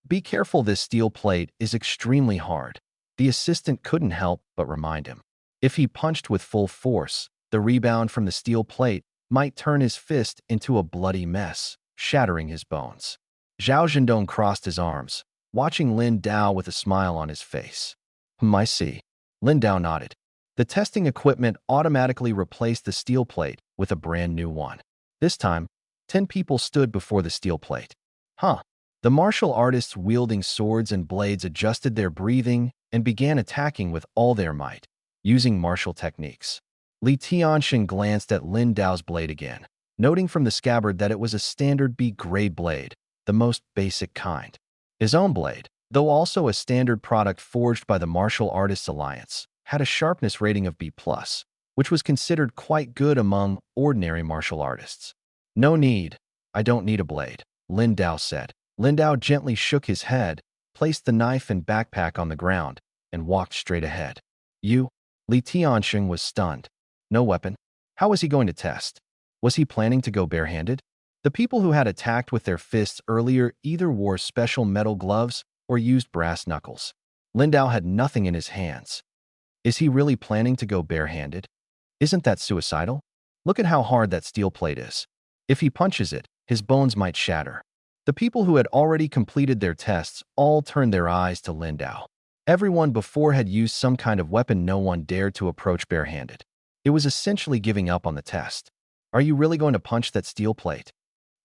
Be careful, this steel plate is extremely hard. The assistant couldn't help but remind him. If he punched with full force, the rebound from the steel plate might turn his fist into a bloody mess, shattering his bones. Zhao Zhendong crossed his arms, watching Lin Dao with a smile on his face. I see. Lin Dao nodded. The testing equipment automatically replaced the steel plate with a brand new one. This time, 10 people stood before the steel plate. The martial artists wielding swords and blades adjusted their breathing and began attacking with all their might, using martial techniques. Li Tianxing glanced at Lin Dao's blade again, noting from the scabbard that it was a standard B-grade blade, the most basic kind. His own blade, though also a standard product forged by the Martial Artists Alliance, had a sharpness rating of B+, which was considered quite good among ordinary martial artists. No need, I don't need a blade, Lin Dao said. Lin Dao gently shook his head, placed the knife and backpack on the ground, and walked straight ahead. You? Li Tianxing was stunned. No weapon? How was he going to test? Was he planning to go barehanded? The people who had attacked with their fists earlier either wore special metal gloves or used brass knuckles. Lin Dao had nothing in his hands. Is he really planning to go barehanded? Isn't that suicidal? Look at how hard that steel plate is. If he punches it, his bones might shatter. The people who had already completed their tests all turned their eyes to Lin Dao. Everyone before had used some kind of weapon. No one dared to approach barehanded. It was essentially giving up on the test. Are you really going to punch that steel plate?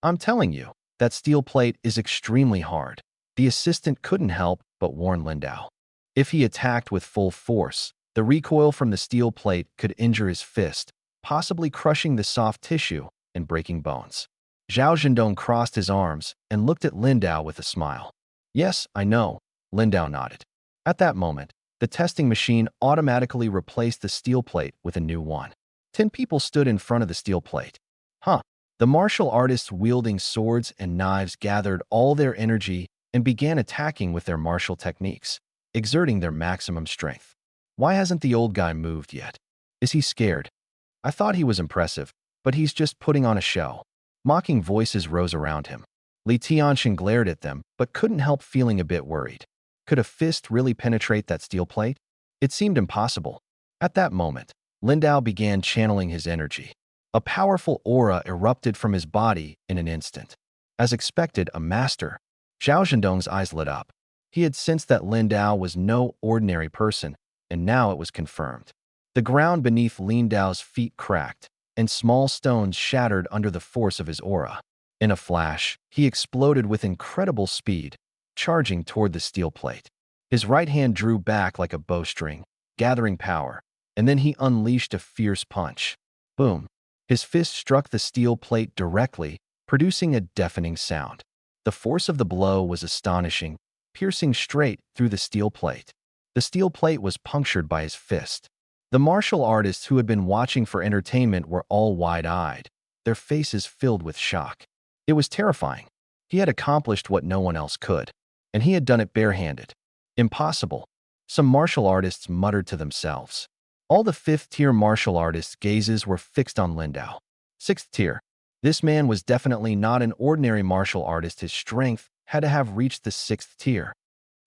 I'm telling you, that steel plate is extremely hard. The assistant couldn't help but warn Lin Dao. If he attacked with full force, the recoil from the steel plate could injure his fist, possibly crushing the soft tissue and breaking bones. Zhao Zhendong crossed his arms and looked at Lin Dao with a smile. Yes, I know, Lin Dao nodded. At that moment, the testing machine automatically replaced the steel plate with a new one. 10 people stood in front of the steel plate. The martial artists wielding swords and knives gathered all their energy and began attacking with their martial techniques, exerting their maximum strength. Why hasn't the old guy moved yet? Is he scared? I thought he was impressive, but he's just putting on a show. Mocking voices rose around him. Li Tianxing glared at them, but couldn't help feeling a bit worried. Could a fist really penetrate that steel plate? It seemed impossible. At that moment, Lin Dao began channeling his energy. A powerful aura erupted from his body in an instant. As expected, a master. Zhao Zhendong's eyes lit up. He had sensed that Lin Dao was no ordinary person, and now it was confirmed. The ground beneath Lin Dao's feet cracked, and small stones shattered under the force of his aura. In a flash, he exploded with incredible speed, charging toward the steel plate. His right hand drew back like a bowstring, gathering power, and then he unleashed a fierce punch. Boom! His fist struck the steel plate directly, producing a deafening sound. The force of the blow was astonishing, piercing straight through the steel plate. The steel plate was punctured by his fist. The martial artists who had been watching for entertainment were all wide-eyed, their faces filled with shock. It was terrifying. He had accomplished what no one else could, and he had done it barehanded. Impossible. Some martial artists muttered to themselves. All the fifth-tier martial artists' gazes were fixed on Lindao. Sixth tier. This man was definitely not an ordinary martial artist. His strength had to have reached the sixth tier.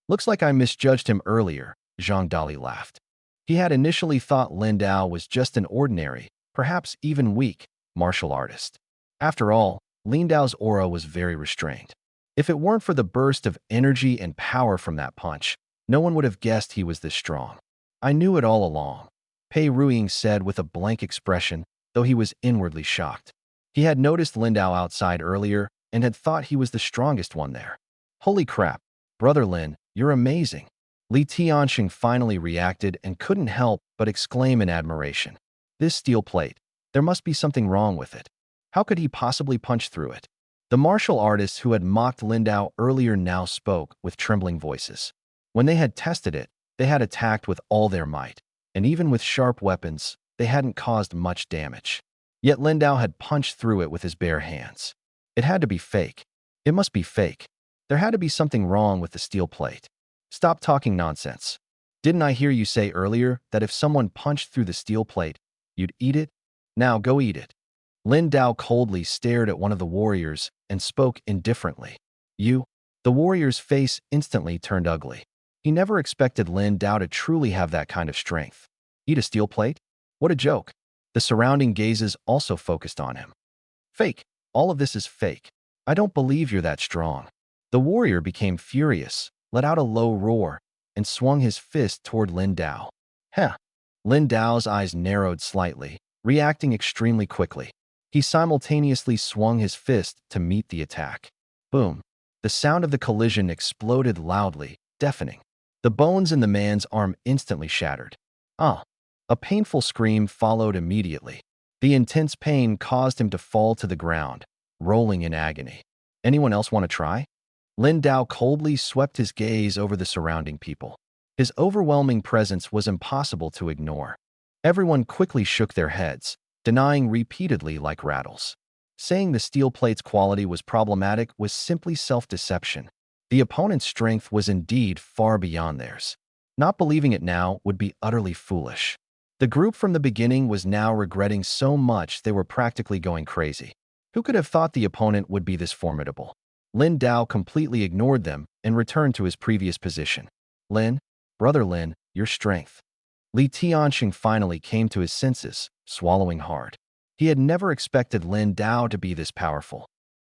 Looks like I misjudged him earlier, Zhang Dali laughed. He had initially thought Lindao was just an ordinary, perhaps even weak, martial artist. After all, Lindao's aura was very restrained. If it weren't for the burst of energy and power from that punch, no one would have guessed he was this strong. I knew it all along, Pei Ruiying said with a blank expression, though he was inwardly shocked. He had noticed Lindao outside earlier and had thought he was the strongest one there. Holy crap, Brother Lin, you're amazing. Li Tianxing finally reacted and couldn't help but exclaim in admiration. This steel plate, there must be something wrong with it. How could he possibly punch through it? The martial artists who had mocked Lindao earlier now spoke with trembling voices. When they had tested it, they had attacked with all their might, and even with sharp weapons, they hadn't caused much damage. Yet Lindao had punched through it with his bare hands. It had to be fake. It must be fake. There had to be something wrong with the steel plate. Stop talking nonsense. Didn't I hear you say earlier that if someone punched through the steel plate, you'd eat it? Now go eat it. Lindao coldly stared at one of the warriors and spoke indifferently. You? The warrior's face instantly turned ugly. He never expected Lindao to truly have that kind of strength. Eat a steel plate? What a joke. The surrounding gazes also focused on him. Fake. All of this is fake. I don't believe you're that strong. The warrior became furious, let out a low roar, and swung his fist toward Lindao. Heh. Lindao's eyes narrowed slightly, reacting extremely quickly. He simultaneously swung his fist to meet the attack. Boom. The sound of the collision exploded loudly, deafening. The bones in the man's arm instantly shattered. Ah! A painful scream followed immediately. The intense pain caused him to fall to the ground, rolling in agony. Anyone else want to try? Lindao coldly swept his gaze over the surrounding people. His overwhelming presence was impossible to ignore. Everyone quickly shook their heads, denying repeatedly like rattles. Saying the steel plate's quality was problematic was simply self-deception. The opponent's strength was indeed far beyond theirs. Not believing it now would be utterly foolish. The group from the beginning was now regretting so much they were practically going crazy. Who could have thought the opponent would be this formidable? Lindao completely ignored them and returned to his previous position. Lin, Brother Lin, your strength. Li Tianxing finally came to his senses, swallowing hard. He had never expected Lindao to be this powerful.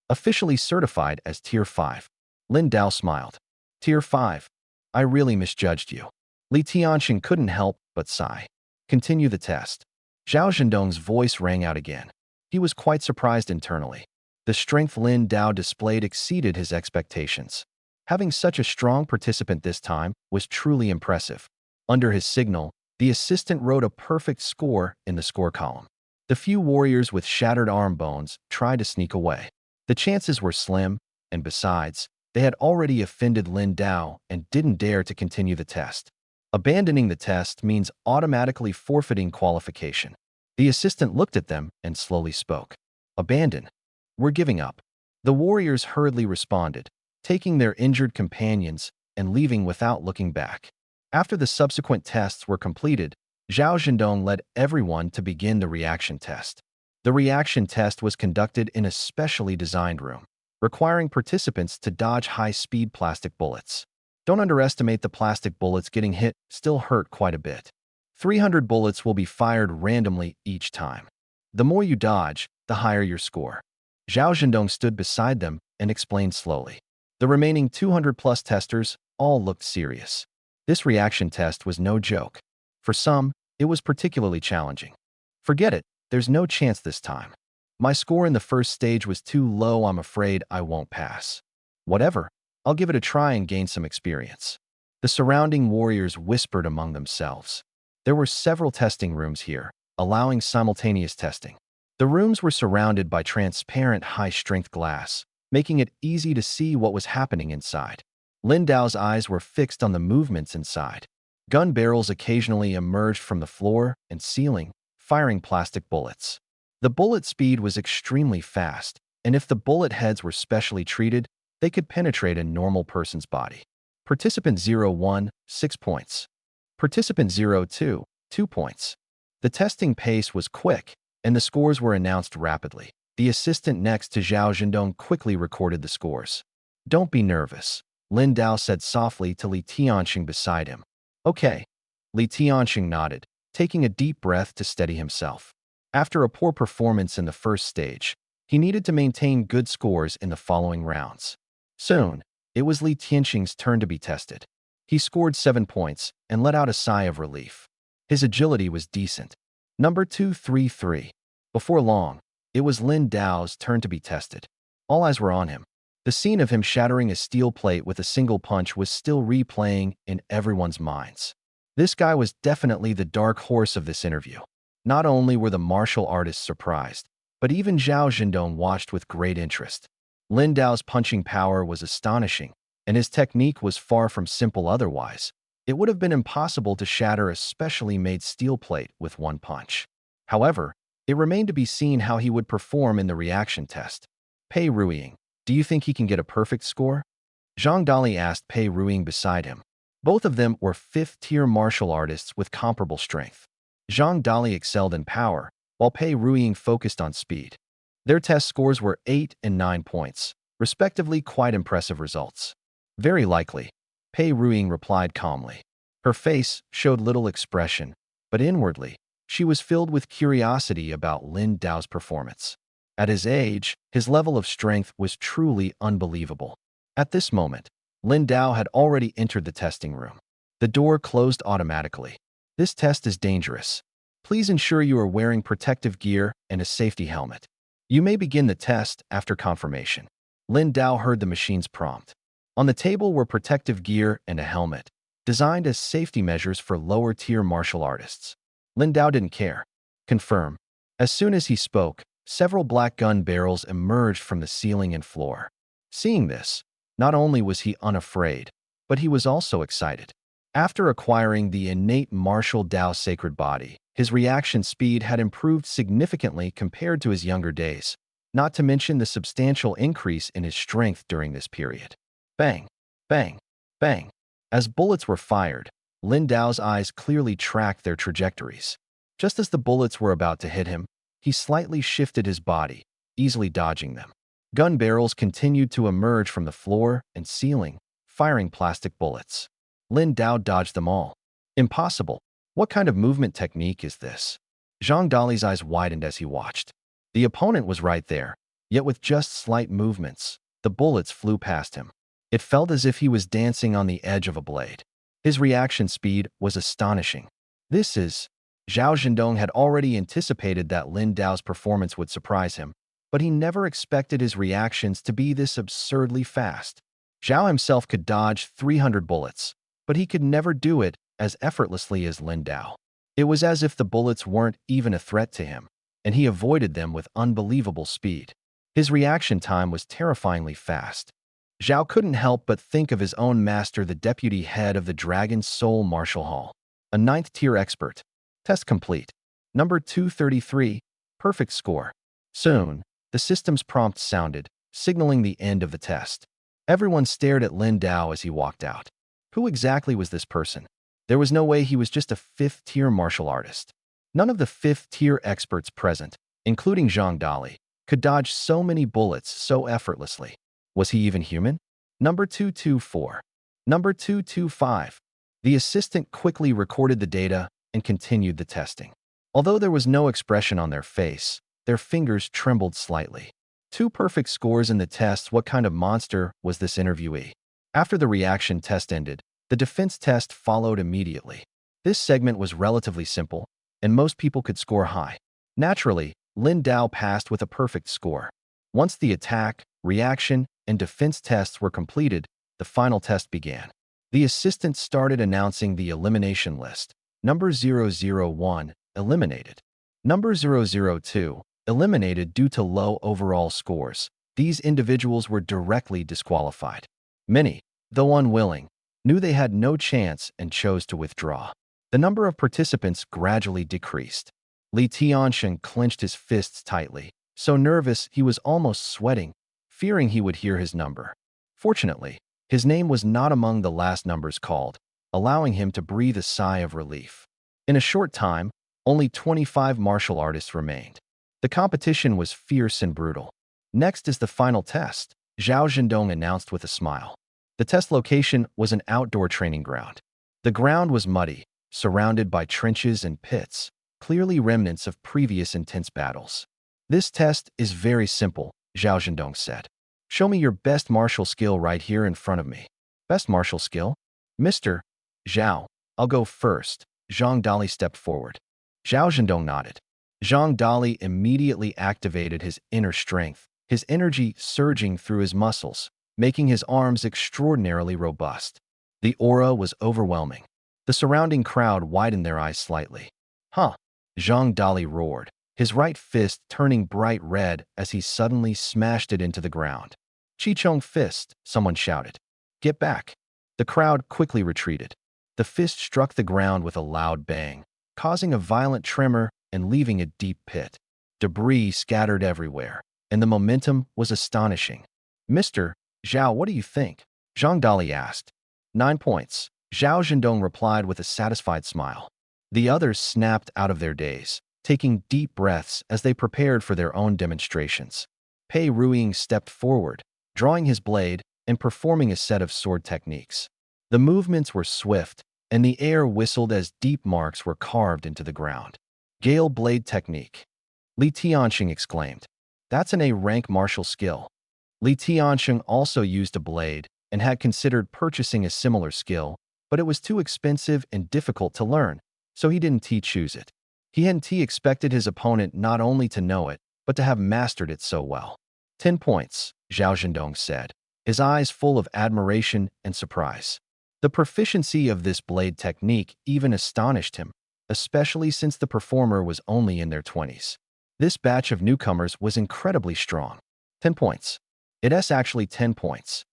Officially certified as Tier 5. Lindao smiled. Tier 5. I really misjudged you. Li Tianxing couldn't help but sigh. Continue the test. Zhao Zhendong's voice rang out again. He was quite surprised internally. The strength Lindao displayed exceeded his expectations. Having such a strong participant this time was truly impressive. Under his signal, the assistant wrote a perfect score in the score column. The few warriors with shattered arm bones tried to sneak away. The chances were slim, and besides, they had already offended Lindao and didn't dare to continue the test. Abandoning the test means automatically forfeiting qualification. The assistant looked at them and slowly spoke. Abandon. We're giving up. The warriors hurriedly responded, taking their injured companions and leaving without looking back. After the subsequent tests were completed, Zhao Zhendong led everyone to begin the reaction test. The reaction test was conducted in a specially designed room, requiring participants to dodge high-speed plastic bullets. Don't underestimate the plastic bullets. Getting hit still hurt quite a bit. 300 bullets will be fired randomly each time. The more you dodge, the higher your score. Zhao Zhendong stood beside them and explained slowly. The remaining 200-plus testers all looked serious. This reaction test was no joke. For some, it was particularly challenging. Forget it, there's no chance this time. My score in the first stage was too low. I'm afraid I won't pass. Whatever, I'll give it a try and gain some experience. The surrounding warriors whispered among themselves. There were several testing rooms here, allowing simultaneous testing. The rooms were surrounded by transparent high-strength glass, making it easy to see what was happening inside. Lindao's eyes were fixed on the movements inside. Gun barrels occasionally emerged from the floor and ceiling, firing plastic bullets. The bullet speed was extremely fast, and if the bullet heads were specially treated, they could penetrate a normal person's body. Participant 01, 6 points. Participant 02, 2 points. The testing pace was quick, and the scores were announced rapidly. The assistant next to Zhao Zhendong quickly recorded the scores. "Don't be nervous," Lin Dao said softly to Li Tianxing beside him. "Okay." Li Tianxing nodded, taking a deep breath to steady himself. After a poor performance in the first stage, he needed to maintain good scores in the following rounds. Soon, it was Li Tianxing's turn to be tested. He scored 7 points and let out a sigh of relief. His agility was decent. Number 233. Before long, it was Lin Dao's turn to be tested. All eyes were on him. The scene of him shattering a steel plate with a single punch was still replaying in everyone's minds. This guy was definitely the dark horse of this interview. Not only were the martial artists surprised, but even Zhao Zhendong watched with great interest. Lin Dao's punching power was astonishing, and his technique was far from simple otherwise. It would have been impossible to shatter a specially made steel plate with one punch. However, it remained to be seen how he would perform in the reaction test. Pei Ruiying, do you think he can get a perfect score? Zhang Dali asked Pei Ruiying beside him. Both of them were 5th-tier martial artists with comparable strength. Zhang Dali excelled in power, while Pei Ruiying focused on speed. Their test scores were 8 and 9 points, respectively, quite impressive results. "Very likely," Pei Ruiying replied calmly. Her face showed little expression, but inwardly, she was filled with curiosity about Lin Dao's performance. At his age, his level of strength was truly unbelievable. At this moment, Lin Dao had already entered the testing room. The door closed automatically. "This test is dangerous. Please ensure you are wearing protective gear and a safety helmet. You may begin the test after confirmation." Lin Dao heard the machine's prompt. On the table were protective gear and a helmet, designed as safety measures for lower-tier martial artists. Lin Dao didn't care. "Confirm." As soon as he spoke, several black gun barrels emerged from the ceiling and floor. Seeing this, not only was he unafraid, but he was also excited. After acquiring the innate martial Dao sacred body, his reaction speed had improved significantly compared to his younger days, not to mention the substantial increase in his strength during this period. Bang, bang, bang. As bullets were fired, Lin Dao's eyes clearly tracked their trajectories. Just as the bullets were about to hit him, he slightly shifted his body, easily dodging them. Gun barrels continued to emerge from the floor and ceiling, firing plastic bullets. Lin Dao dodged them all. Impossible. What kind of movement technique is this? Zhang Dali's eyes widened as he watched. The opponent was right there, yet with just slight movements, the bullets flew past him. It felt as if he was dancing on the edge of a blade. His reaction speed was astonishing. Zhao Zhendong had already anticipated that Lin Dao's performance would surprise him, but he never expected his reactions to be this absurdly fast. Zhao himself could dodge 300 bullets, but he could never do it as effortlessly as Lin Dao. It was as if the bullets weren't even a threat to him, and he avoided them with unbelievable speed. His reaction time was terrifyingly fast. Zhao couldn't help but think of his own master, the deputy head of the Dragon Soul Martial Hall. A 9th-tier expert. Test complete. Number 233. Perfect score. Soon, the system's prompt sounded, signaling the end of the test. Everyone stared at Lin Dao as he walked out. Who exactly was this person? There was no way he was just a 5th-tier martial artist. None of the 5th-tier experts present, including Zhang Dali, could dodge so many bullets so effortlessly. Was he even human? Number 224. Number 225. The assistant quickly recorded the data and continued the testing. Although there was no expression on their face, their fingers trembled slightly. 2 perfect scores in the test. What kind of monster was this interviewee? After the reaction test ended, the defense test followed immediately. This segment was relatively simple, and most people could score high. Naturally, Lin Dao passed with a perfect score. Once the attack, reaction, and defense tests were completed, the final test began. The assistant started announcing the elimination list. Number 001, eliminated. Number 002, eliminated due to low overall scores. These individuals were directly disqualified. Many, though unwilling, knew they had no chance and chose to withdraw. The number of participants gradually decreased. Li Tianxing clenched his fists tightly, so nervous he was almost sweating, fearing he would hear his number. Fortunately, his name was not among the last numbers called, allowing him to breathe a sigh of relief. In a short time, only 25 martial artists remained. The competition was fierce and brutal. Next is the final test, Zhao Zhendong announced with a smile. The test location was an outdoor training ground. The ground was muddy, surrounded by trenches and pits, clearly remnants of previous intense battles. This test is very simple, Zhao Zhendong said. Show me your best martial skill right here in front of me. Best martial skill? Mr. Zhao, I'll go first. Zhang Dali stepped forward. Zhao Zhendong nodded. Zhang Dali immediately activated his inner strength, his energy surging through his muscles, making his arms extraordinarily robust. The aura was overwhelming. The surrounding crowd widened their eyes slightly. Huh! Zhang Dali roared, his right fist turning bright red as he suddenly smashed it into the ground. Chichong fist, someone shouted. Get back! The crowd quickly retreated. The fist struck the ground with a loud bang, causing a violent tremor and leaving a deep pit. Debris scattered everywhere, and the momentum was astonishing. Mr. Zhao, what do you think? Zhang Dali asked. 9 points. Zhao Zhendong replied with a satisfied smile. The others snapped out of their daze, taking deep breaths as they prepared for their own demonstrations. Pei Ruiying stepped forward, drawing his blade and performing a set of sword techniques. The movements were swift, and the air whistled as deep marks were carved into the ground. Gale blade technique. Li Tianxing exclaimed. That's an A-rank martial skill. Li Tianxing also used a blade and had considered purchasing a similar skill, but it was too expensive and difficult to learn, so he didn't choose it. He hadn't expected his opponent not only to know it, but to have mastered it so well. 10 points, Zhao Zhendong said, his eyes full of admiration and surprise. The proficiency of this blade technique even astonished him, especially since the performer was only in their 20s. This batch of newcomers was incredibly strong. 10 points. It's actually 10 points.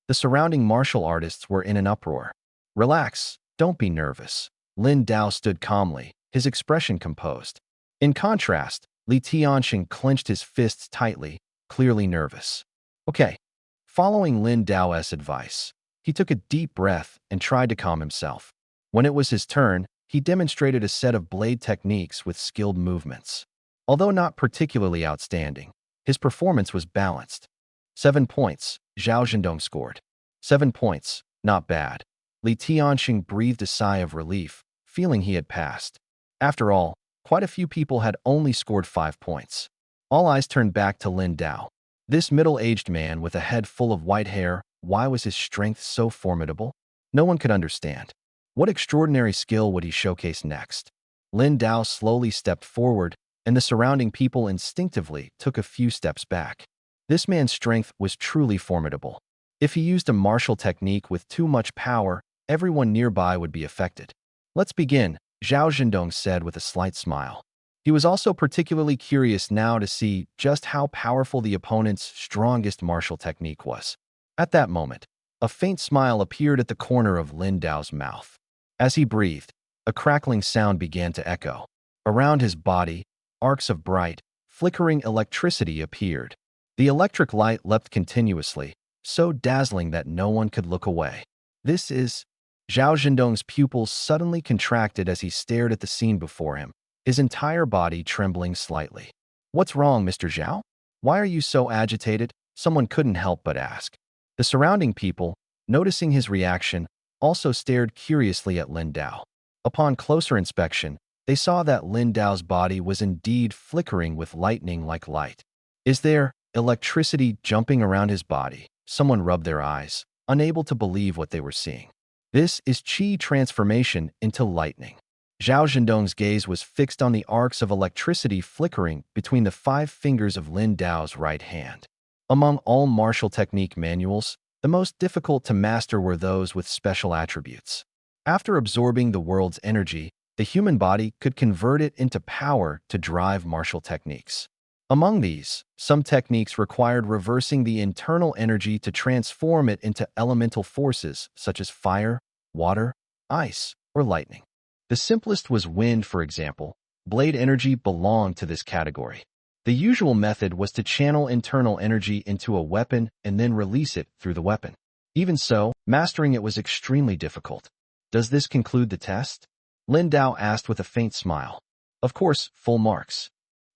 The surrounding martial artists were in an uproar. Relax, don't be nervous. Lin Dao stood calmly, his expression composed. In contrast, Li Tianxing clenched his fists tightly, clearly nervous. Okay. Following Lin Dao's advice, he took a deep breath and tried to calm himself. When it was his turn, he demonstrated a set of blade techniques with skilled movements. Although not particularly outstanding, his performance was balanced. 7 points, Zhao Zhendong scored. 7 points, not bad. Li Tianxing breathed a sigh of relief, feeling he had passed. After all, quite a few people had only scored 5 points. All eyes turned back to Lin Dao. This middle-aged man with a head full of white hair, why was his strength so formidable? No one could understand. What extraordinary skill would he showcase next? Lin Dao slowly stepped forward, and the surrounding people instinctively took a few steps back. This man's strength was truly formidable. If he used a martial technique with too much power, everyone nearby would be affected. Let's begin, Zhao Zhendong said with a slight smile. He was also particularly curious now to see just how powerful the opponent's strongest martial technique was. At that moment, a faint smile appeared at the corner of Lin Dao's mouth. As he breathed, a crackling sound began to echo. Around his body, arcs of bright, flickering electricity appeared. The electric light leapt continuously, so dazzling that no one could look away. This is... Zhao Zhendong's pupils suddenly contracted as he stared at the scene before him, his entire body trembling slightly. What's wrong, Mr. Zhao? Why are you so agitated? Someone couldn't help but ask. The surrounding people, noticing his reaction, also stared curiously at Lin Dao. Upon closer inspection, they saw that Lin Dao's body was indeed flickering with lightning like light. Is there electricity jumping around his body? Someone rubbed their eyes, unable to believe what they were seeing. This is qi transformation into lightning. Zhao Zhendong's gaze was fixed on the arcs of electricity flickering between the 5 fingers of Lin Dao's right hand. Among all martial technique manuals, the most difficult to master were those with special attributes. After absorbing the world's energy, the human body could convert it into power to drive martial techniques. Among these, some techniques required reversing the internal energy to transform it into elemental forces such as fire, water, ice, or lightning. The simplest was wind, for example. Blade energy belonged to this category. The usual method was to channel internal energy into a weapon and then release it through the weapon. Even so, mastering it was extremely difficult. Does this conclude the test? Lin Dao asked with a faint smile. Of course, full marks.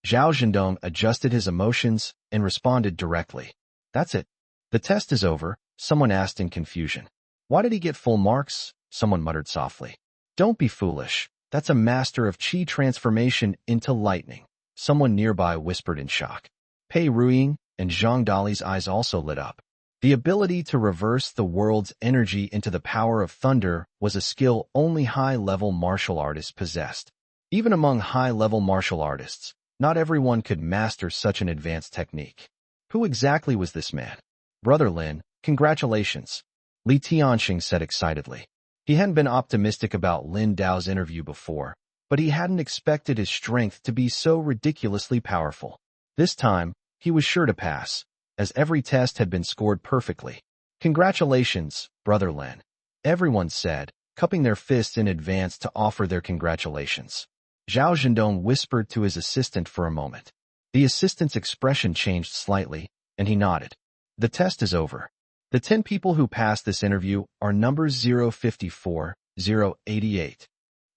Zhao Zhendong adjusted his emotions and responded directly. That's it. The test is over, someone asked in confusion. Why did he get full marks? Someone muttered softly. Don't be foolish. That's a master of qi transformation into lightning. Someone nearby whispered in shock. Pei Ruiying and Zhang Dali's eyes also lit up. The ability to reverse the world's energy into the power of thunder was a skill only high-level martial artists possessed. Even among high-level martial artists, not everyone could master such an advanced technique. Who exactly was this man? Brother Lin, congratulations, Li Tianxing said excitedly. He hadn't been optimistic about Lin Dao's interview before, but he hadn't expected his strength to be so ridiculously powerful. This time, he was sure to pass, as every test had been scored perfectly. Congratulations, Brother Lin, everyone said, cupping their fists in advance to offer their congratulations. Zhao Zhendong whispered to his assistant for a moment. The assistant's expression changed slightly, and he nodded. The test is over. The 10 people who passed this interview are numbers 054, 088.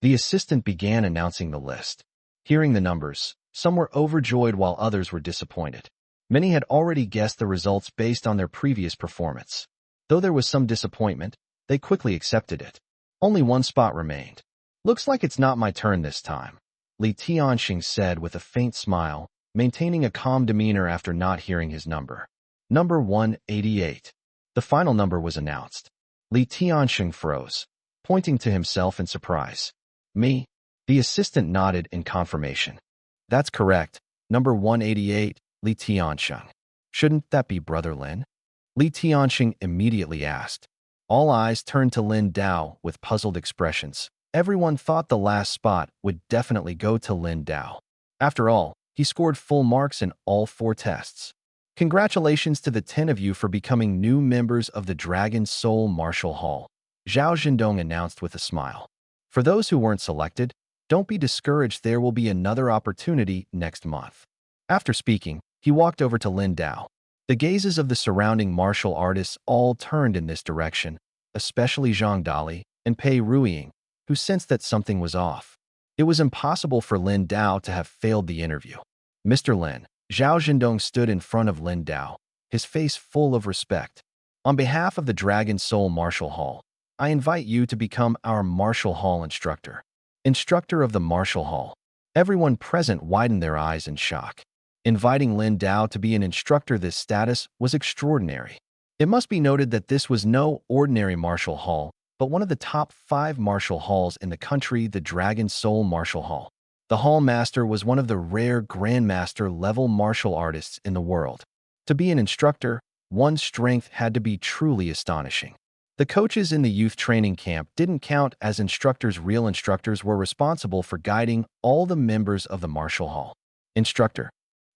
The assistant began announcing the list. Hearing the numbers, some were overjoyed while others were disappointed. Many had already guessed the results based on their previous performance. Though there was some disappointment, they quickly accepted it. Only one spot remained. Looks like it's not my turn this time, Li Tianxing said with a faint smile, maintaining a calm demeanor after not hearing his number. Number 188. The final number was announced. Li Tianxing froze, pointing to himself in surprise. Me? The assistant nodded in confirmation. That's correct. Number 188, Li Tianxing. Shouldn't that be Brother Lin? Li Tianxing immediately asked. All eyes turned to Lin Dao with puzzled expressions. Everyone thought the last spot would definitely go to Lin Dao. After all, he scored full marks in all 4 tests. Congratulations to the 10 of you for becoming new members of the Dragon Soul Martial Hall, Zhao Zhendong announced with a smile. For those who weren't selected, don't be discouraged, there will be another opportunity next month. After speaking, he walked over to Lin Dao. The gazes of the surrounding martial artists all turned in this direction, especially Zhang Dali and Pei Ruiying, who sensed that something was off. It was impossible for Lin Dao to have failed the interview. Mr. Lin, Zhao Zhendong stood in front of Lin Dao, his face full of respect. On behalf of the Dragon Soul Martial Hall, I invite you to become our Martial Hall instructor. Instructor of the Martial Hall. Everyone present widened their eyes in shock. Inviting Lin Dao to be an instructor, this status was extraordinary. It must be noted that this was no ordinary martial hall, but one of the top 5 martial halls in the country, the Dragon Soul Martial Hall. The Hall Master was one of the rare Grandmaster-level martial artists in the world. To be an instructor, one's strength had to be truly astonishing. The coaches in the youth training camp didn't count as instructors. Real instructors were responsible for guiding all the members of the martial hall. Instructor.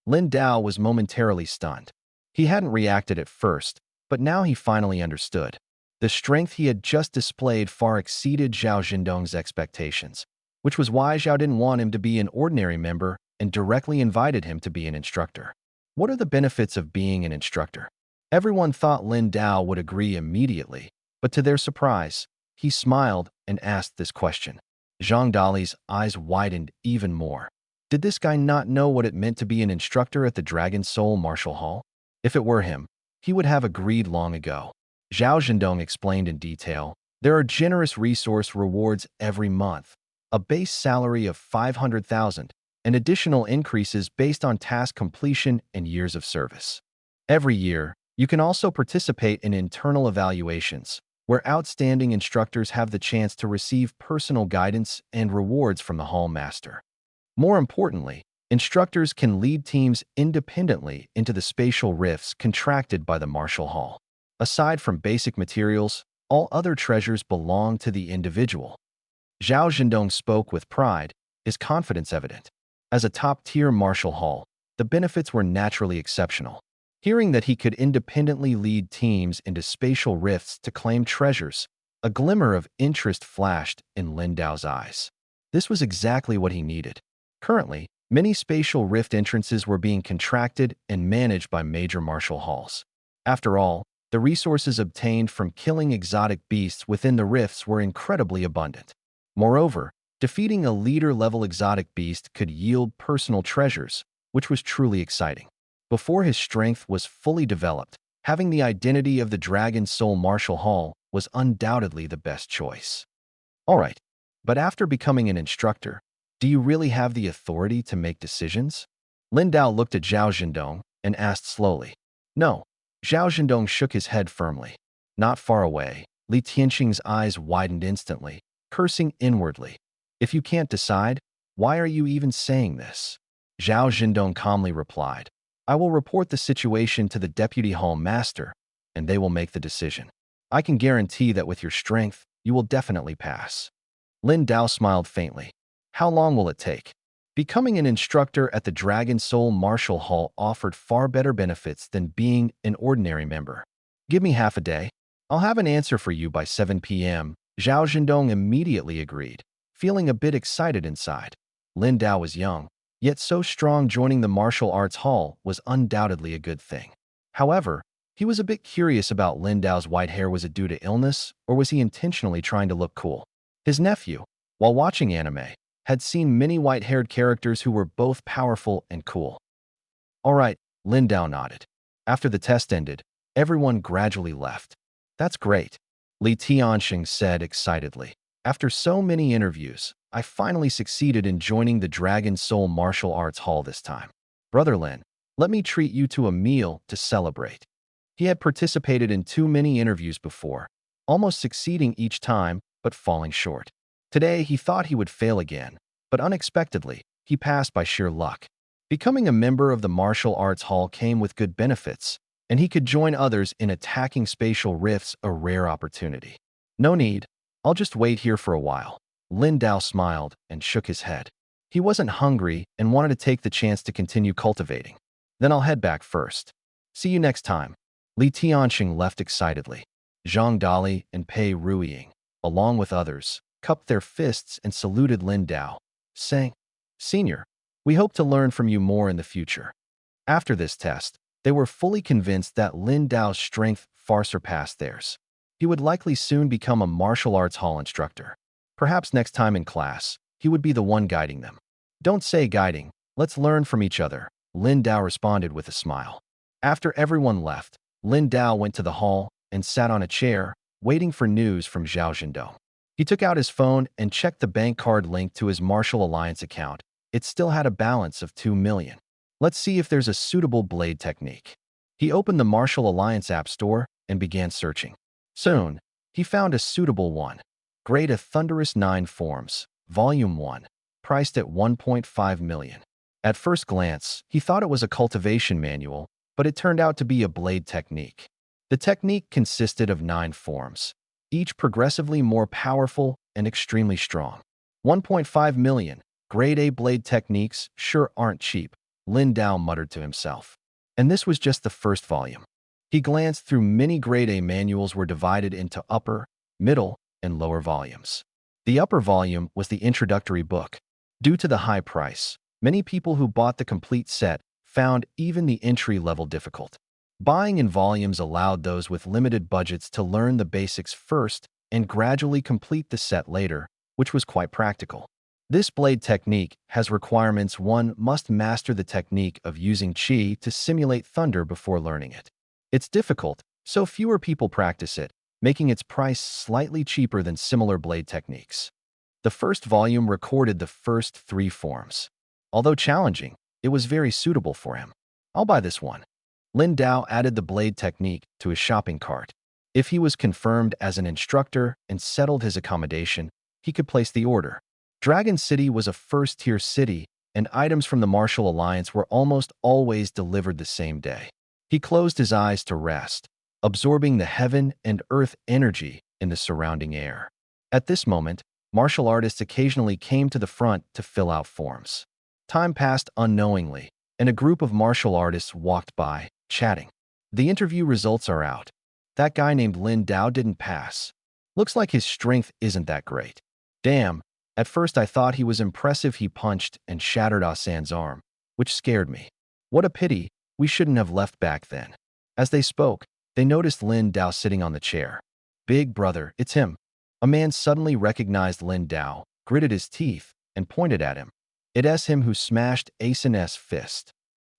Lin Dao was momentarily stunned. He hadn't reacted at first, but now he finally understood. The strength he had just displayed far exceeded Zhao Zhendong's expectations, which was why Zhao didn't want him to be an ordinary member and directly invited him to be an instructor. What are the benefits of being an instructor? Everyone thought Lin Dao would agree immediately, but to their surprise, he smiled and asked this question. Zhang Dali's eyes widened even more. Did this guy not know what it meant to be an instructor at the Dragon Soul Martial Hall? If it were him, he would have agreed long ago. Zhao Zhendong explained in detail, there are generous resource rewards every month, a base salary of 500,000, and additional increases based on task completion and years of service. Every year, you can also participate in internal evaluations, where outstanding instructors have the chance to receive personal guidance and rewards from the Hall Master. More importantly, instructors can lead teams independently into the spatial rifts contracted by the Martial Hall. Aside from basic materials, all other treasures belong to the individual. Zhao Zhendong spoke with pride, his confidence evident. As a top-tier martial hall, the benefits were naturally exceptional. Hearing that he could independently lead teams into spatial rifts to claim treasures, A glimmer of interest flashed in Lin Dao's eyes. This was exactly what he needed. Currently, many spatial rift entrances were being contracted and managed by major martial halls. After all, the resources obtained from killing exotic beasts within the rifts were incredibly abundant. Moreover, defeating a leader-level exotic beast could yield personal treasures, which was truly exciting. Before his strength was fully developed, having the identity of the Dragon Soul Martial Hall was undoubtedly the best choice. Alright, but after becoming an instructor, do you really have the authority to make decisions? Lin Dao looked at Zhao Zhendong and asked slowly. No. Zhao Zhendong shook his head firmly. Not far away, Li Tianxing's eyes widened instantly, cursing inwardly. If you can't decide, why are you even saying this? Zhao Zhendong calmly replied. I will report the situation to the Deputy Hall Master, and they will make the decision. I can guarantee that with your strength, you will definitely pass. Lin Dao smiled faintly. How long will it take? Becoming an instructor at the Dragon Soul Martial Hall offered far better benefits than being an ordinary member. Give me half a day. I'll have an answer for you by 7 p.m. Zhao Zhendong immediately agreed, feeling a bit excited inside. Lin Dao was young, yet so strong joining the martial arts hall was undoubtedly a good thing. However, he was a bit curious about Lin Dao's white hair. Was it due to illness, or was he intentionally trying to look cool? His nephew, while watching anime, had seen many white-haired characters who were both powerful and cool. All right, Lin Dao nodded. After the test ended, everyone gradually left. That's great, Li Tianxing said excitedly. After so many interviews, I finally succeeded in joining the Dragon Soul Martial Arts Hall this time. Brother Lin, let me treat you to a meal to celebrate. He had participated in too many interviews before, almost succeeding each time, but falling short. Today, he thought he would fail again, but unexpectedly, he passed by sheer luck. Becoming a member of the Martial Arts Hall came with good benefits, and he could join others in attacking spatial rifts, a rare opportunity. No need, I'll just wait here for a while. Lin Dao smiled and shook his head. He wasn't hungry and wanted to take the chance to continue cultivating. Then I'll head back first. See you next time. Li Tianxing left excitedly. Zhang Dali and Pei Ruiying, along with others, cupped their fists and saluted Lin Dao, saying, Senior, we hope to learn from you more in the future. After this test, they were fully convinced that Lin Dao's strength far surpassed theirs. He would likely soon become a martial arts hall instructor. Perhaps next time in class, he would be the one guiding them. Don't say guiding, let's learn from each other, Lin Dao responded with a smile. After everyone left, Lin Dao went to the hall and sat on a chair, waiting for news from Zhao Zhendong. He took out his phone and checked the bank card linked to his Martial Alliance account. It still had a balance of 2 million. Let's see if there's a suitable blade technique. He opened the Martial Alliance app store and began searching. Soon, he found a suitable one. Grade A Thunderous 9 Forms, Volume 1, priced at 1.5 million. At first glance, he thought it was a cultivation manual, but it turned out to be a blade technique. The technique consisted of 9 forms, each progressively more powerful and extremely strong. 1.5 million, Grade A blade techniques sure aren't cheap, Lin Dao muttered to himself. And this was just the first volume. He glanced through many Grade A manuals were divided into upper, middle, and lower volumes. The upper volume was the introductory book. Due to the high price, many people who bought the complete set found even the entry-level difficult. Buying in volumes allowed those with limited budgets to learn the basics first and gradually complete the set later, which was quite practical. This blade technique has requirements. One must master the technique of using qi to simulate thunder before learning it. It's difficult, so fewer people practice it, making its price slightly cheaper than similar blade techniques. The first volume recorded the first 3 forms. Although challenging, it was very suitable for him. I'll buy this one. Lin Dao added the blade technique to his shopping cart. If he was confirmed as an instructor and settled his accommodation, he could place the order. Dragon City was a first-tier city, and items from the Martial Alliance were almost always delivered the same day. He closed his eyes to rest, absorbing the heaven and earth energy in the surrounding air. At this moment, martial artists occasionally came to the front to fill out forms. Time passed unknowingly, and a group of martial artists walked by, chatting. The interview results are out. That guy named Lin Dao didn't pass. Looks like his strength isn't that great. Damn, at first I thought he was impressive. He punched and shattered Asan's arm, which scared me. What a pity, we shouldn't have left back then. As they spoke, they noticed Lin Dao sitting on the chair. Big brother, it's him. A man suddenly recognized Lin Dao, gritted his teeth, and pointed at him. It's him who smashed SSS fist.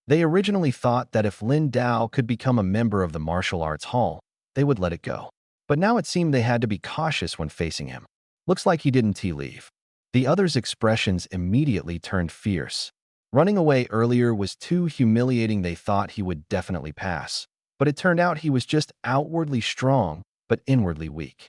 They originally thought that if Lin Dao could become a member of the martial arts hall, they would let it go. But now it seemed they had to be cautious when facing him. Looks like he didn't leave. The others' expressions immediately turned fierce. Running away earlier was too humiliating. They thought he would definitely pass. But it turned out he was just outwardly strong, but inwardly weak.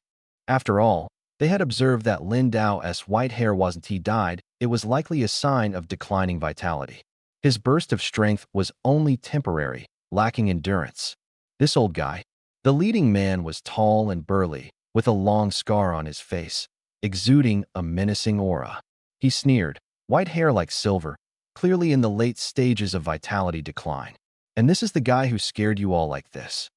After all, they had observed that Lin Dao's white hair wasn't he died, it was likely a sign of declining vitality. His burst of strength was only temporary, lacking endurance. This old guy, the leading man, was tall and burly, with a long scar on his face, exuding a menacing aura. He sneered, white hair like silver, clearly in the late stages of vitality decline. And this is the guy who scared you all like this.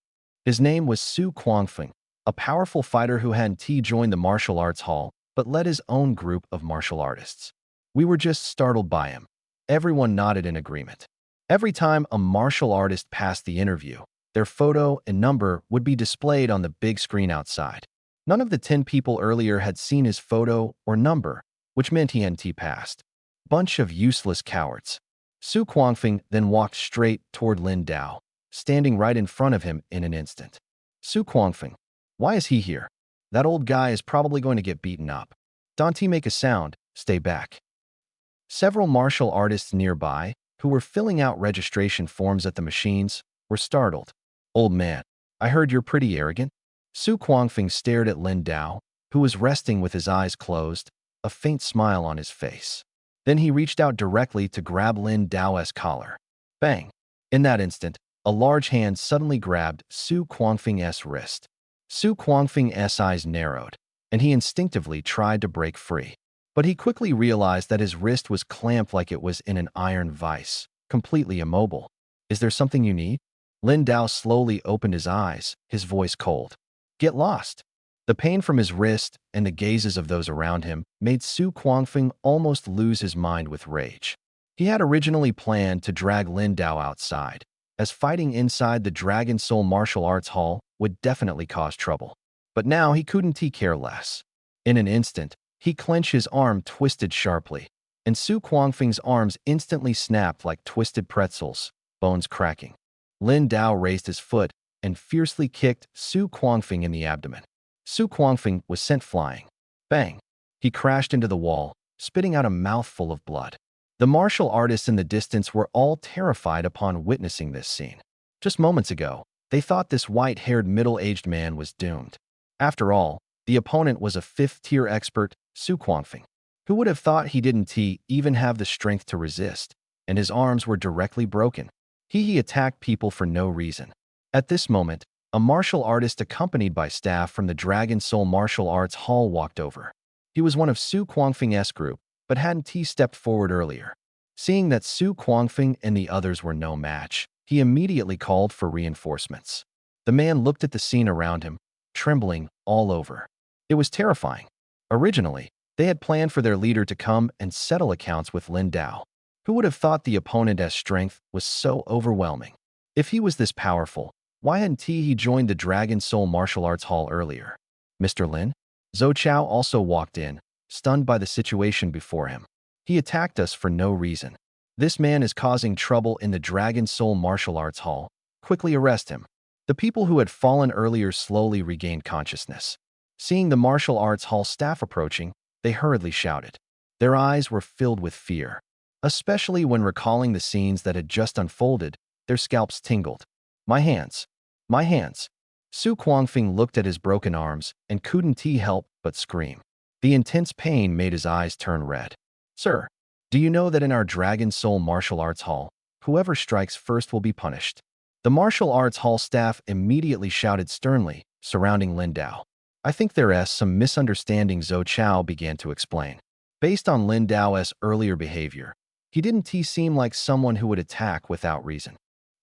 His name was Su Guangfeng, a powerful fighter who hadn't joined the martial arts hall, but led his own group of martial artists. We were just startled by him. Everyone nodded in agreement. Every time a martial artist passed the interview, their photo and number would be displayed on the big screen outside. None of the 10 people earlier had seen his photo or number, which meant he hadn't passed. Bunch of useless cowards. Su Guangfeng then walked straight toward Lin Dao, standing right in front of him in an instant. Su Guangfeng, why is he here? That old guy is probably going to get beaten up. Don't make a sound, stay back. Several martial artists nearby, who were filling out registration forms at the machines, were startled. Old man, I heard you're pretty arrogant. Su Guangfeng stared at Lin Dao, who was resting with his eyes closed, a faint smile on his face. Then he reached out directly to grab Lin Dao's collar. Bang! In that instant, a large hand suddenly grabbed Su Guangfeng's wrist. Su Guangfeng's eyes narrowed, and he instinctively tried to break free. But he quickly realized that his wrist was clamped like it was in an iron vise, completely immobile. Is there something you need? Lin Dao slowly opened his eyes, his voice cold. Get lost. The pain from his wrist and the gazes of those around him made Su Guangfeng almost lose his mind with rage. He had originally planned to drag Lin Dao outside, as fighting inside the Dragon Soul Martial Arts Hall would definitely cause trouble. But now he couldn't care less. In an instant, he clenched his arm, twisted sharply, and Su Guangfeng's arms instantly snapped like twisted pretzels, bones cracking. Lin Dao raised his foot and fiercely kicked Su Guangfeng in the abdomen. Su Guangfeng was sent flying. Bang! He crashed into the wall, spitting out a mouthful of blood. The martial artists in the distance were all terrified upon witnessing this scene. Just moments ago, they thought this white-haired middle-aged man was doomed. After all, the opponent was a 5th-tier expert, Su Guangfeng. Who would have thought he didn't even have the strength to resist, and his arms were directly broken. He attacked people for no reason. At this moment, a martial artist accompanied by staff from the Dragon Soul Martial Arts Hall walked over. He was one of Su Guangfeng's group, but hadn't stepped forward earlier. Seeing that Su Guangfeng and the others were no match, he immediately called for reinforcements. The man looked at the scene around him, trembling all over. It was terrifying. Originally, they had planned for their leader to come and settle accounts with Lin Dao. Who would have thought the opponent's strength was so overwhelming? If he was this powerful, why hadn't he joined the Dragon Soul Martial Arts Hall earlier? Mr. Lin? Zhou Chao also walked in, stunned by the situation before him. He attacked us for no reason. This man is causing trouble in the Dragon Soul Martial Arts Hall. Quickly arrest him. The people who had fallen earlier slowly regained consciousness. Seeing the martial arts hall staff approaching, they hurriedly shouted. Their eyes were filled with fear. Especially when recalling the scenes that had just unfolded, their scalps tingled. My hands. My hands. Su Guangfeng looked at his broken arms and couldn't help but scream. The intense pain made his eyes turn red. Sir, do you know that in our Dragon Soul Martial Arts Hall, whoever strikes first will be punished? The martial arts hall staff immediately shouted sternly, surrounding Lin Dao. I think there's some misunderstanding, Zhou Chao began to explain. Based on Lin Dao's earlier behavior, he didn't seem like someone who would attack without reason.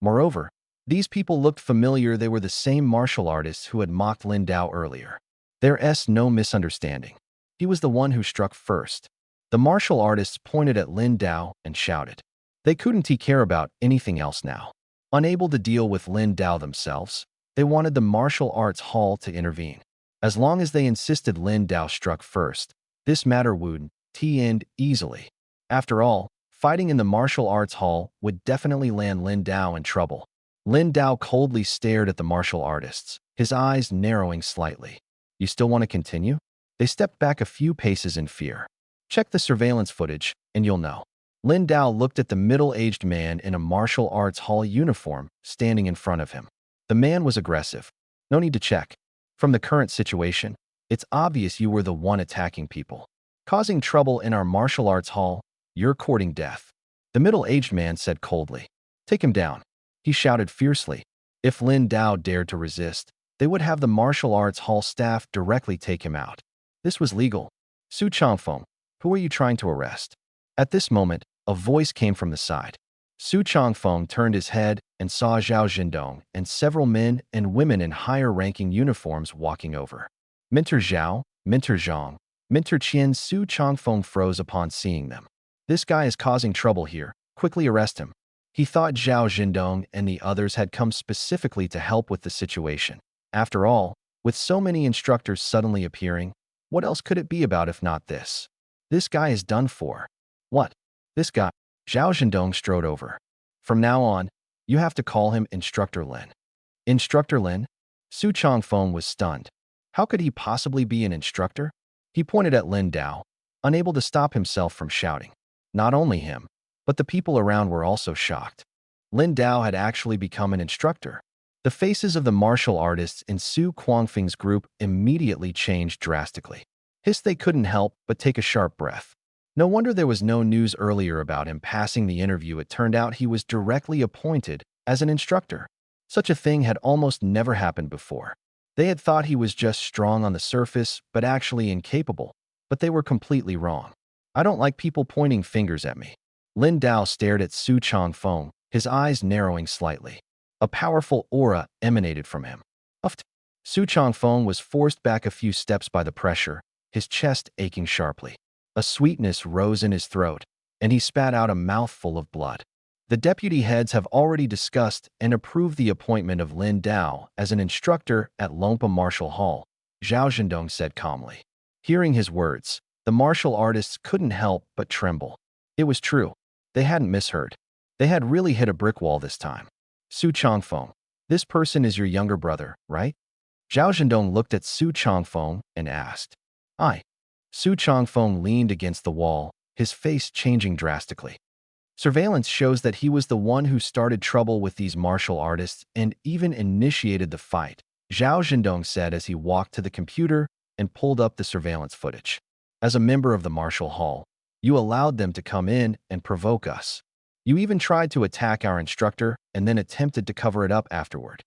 Moreover, these people looked familiar. They were the same martial artists who had mocked Lin Dao earlier. There's no misunderstanding. He was the one who struck first. The martial artists pointed at Lin Dao and shouted. They couldn't care about anything else now. Unable to deal with Lin Dao themselves, they wanted the martial arts hall to intervene. As long as they insisted Lin Dao struck first, this matter would end easily. After all, fighting in the martial arts hall would definitely land Lin Dao in trouble. Lin Dao coldly stared at the martial artists, his eyes narrowing slightly. You still want to continue? They stepped back a few paces in fear. Check the surveillance footage, and you'll know. Lin Dao looked at the middle-aged man in a martial arts hall uniform standing in front of him. The man was aggressive. No need to check. From the current situation, it's obvious you were the one attacking people. Causing trouble in our martial arts hall, you're courting death. The middle-aged man said coldly. Take him down. He shouted fiercely. If Lin Dao dared to resist, they would have the martial arts hall staff directly take him out. This was legal. Su Changfeng, who are you trying to arrest? At this moment, a voice came from the side. Su Changfeng turned his head and saw Zhao Zhendong and several men and women in higher-ranking uniforms walking over. Minter Zhao, Minter Zhang, Minter Qian. Su Changfeng froze upon seeing them. This guy is causing trouble here. Quickly arrest him. He thought Zhao Zhendong and the others had come specifically to help with the situation. After all, with so many instructors suddenly appearing, what else could it be about if not this? This guy is done for. What? This guy? Zhao Zhendong strode over. From now on, you have to call him Instructor Lin. Instructor Lin? Su Changfeng was stunned. How could he possibly be an instructor? He pointed at Lin Dao, unable to stop himself from shouting. Not only him, but the people around were also shocked. Lin Dao had actually become an instructor. The faces of the martial artists in Su Quangfeng's group immediately changed drastically. They couldn't help but take a sharp breath. No wonder there was no news earlier about him passing the interview. It turned out he was directly appointed as an instructor. Such a thing had almost never happened before. They had thought he was just strong on the surface, but actually incapable. But they were completely wrong. I don't like people pointing fingers at me. Lin Dao stared at Su Changfeng, his eyes narrowing slightly. A powerful aura emanated from him. Uffed. Su Changfeng was forced back a few steps by the pressure, his chest aching sharply. A sweetness rose in his throat, and he spat out a mouthful of blood. The deputy heads have already discussed and approved the appointment of Lin Dao as an instructor at Longpa Martial Hall, Zhao Zhendong said calmly. Hearing his words, the martial artists couldn't help but tremble. It was true. They hadn't misheard. They had really hit a brick wall this time. Su Changfeng, this person is your younger brother, right? Zhao Zhendong looked at Su Changfeng and asked. I. Su Changfeng leaned against the wall, his face changing drastically. Surveillance shows that he was the one who started trouble with these martial artists and even initiated the fight, Zhao Zhendong said as he walked to the computer and pulled up the surveillance footage. As a member of the martial hall, you allowed them to come in and provoke us. You even tried to attack our instructor and then attempted to cover it up afterward.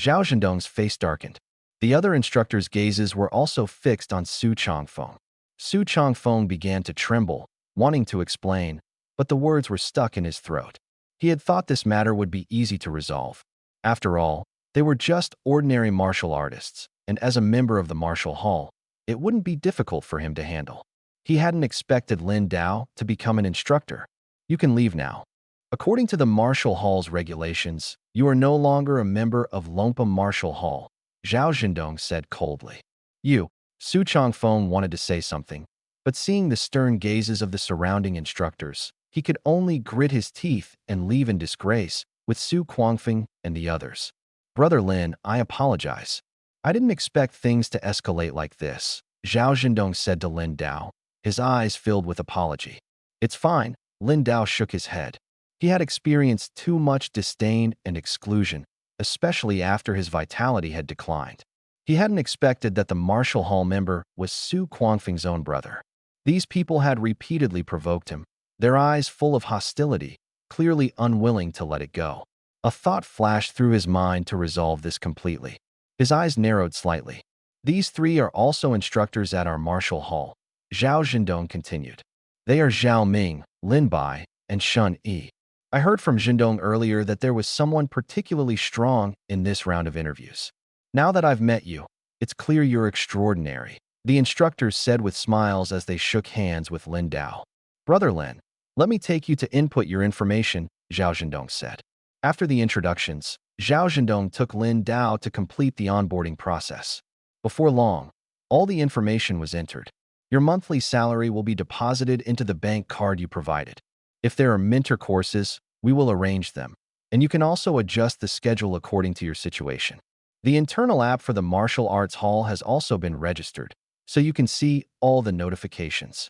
Zhao Zhendong's face darkened. The other instructors' gazes were also fixed on Su Changfeng. Su Changfeng began to tremble, wanting to explain, but the words were stuck in his throat. He had thought this matter would be easy to resolve. After all, they were just ordinary martial artists, and as a member of the martial hall, it wouldn't be difficult for him to handle. He hadn't expected Lin Dao to become an instructor. You can leave now. According to the martial hall's regulations, you are no longer a member of Longpa Martial Hall, Zhao Zhendong said coldly. You. Su Changfeng wanted to say something, but seeing the stern gazes of the surrounding instructors, he could only grit his teeth and leave in disgrace with Su Quangfeng and the others. Brother Lin, I apologize. I didn't expect things to escalate like this, Zhao Zhendong said to Lin Dao, his eyes filled with apology. It's fine, Lin Dao shook his head. He had experienced too much disdain and exclusion, especially after his vitality had declined. He hadn't expected that the martial hall member was Su Quangfeng's own brother. These people had repeatedly provoked him, their eyes full of hostility, clearly unwilling to let it go. A thought flashed through his mind to resolve this completely. His eyes narrowed slightly. These three are also instructors at our martial hall, Zhao Zhendong continued. They are Zhao Ming, Lin Bai, and Shun Yi. I heard from Zhendong earlier that there was someone particularly strong in this round of interviews. Now that I've met you, It's clear you're extraordinary, the instructors said with smiles as they shook hands with Lin Dao. Brother Lin, let me take you to input your information, Zhao Zhendong said. After the introductions, Zhao Zhendong took Lin Dao to complete the onboarding process. Before long, all the information was entered. Your monthly salary will be deposited into the bank card you provided. If there are mentor courses, we will arrange them, and you can also adjust the schedule according to your situation. The internal app for the martial arts hall has also been registered, so you can see all the notifications.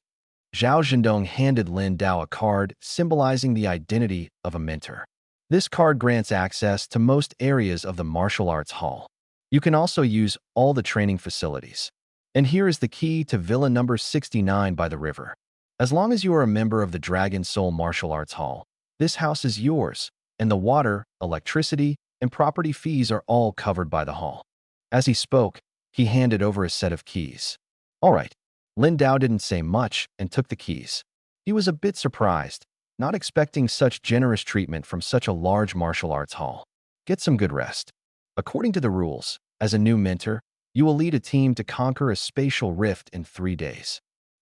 Zhao Zhendong handed Lin Dao a card symbolizing the identity of a mentor. This card grants access to most areas of the martial arts hall. You can also use all the training facilities. And here is the key to Villa number 69 by the river. As long as you are a member of the Dragon Soul Martial Arts Hall, this house is yours, and the water, electricity, and property fees are all covered by the hall. As he spoke, he handed over a set of keys. All right. Lin Dao didn't say much and took the keys. He was a bit surprised, not expecting such generous treatment from such a large martial arts hall. Get some good rest. According to the rules, as a new mentor, you will lead a team to conquer a spatial rift in 3 days.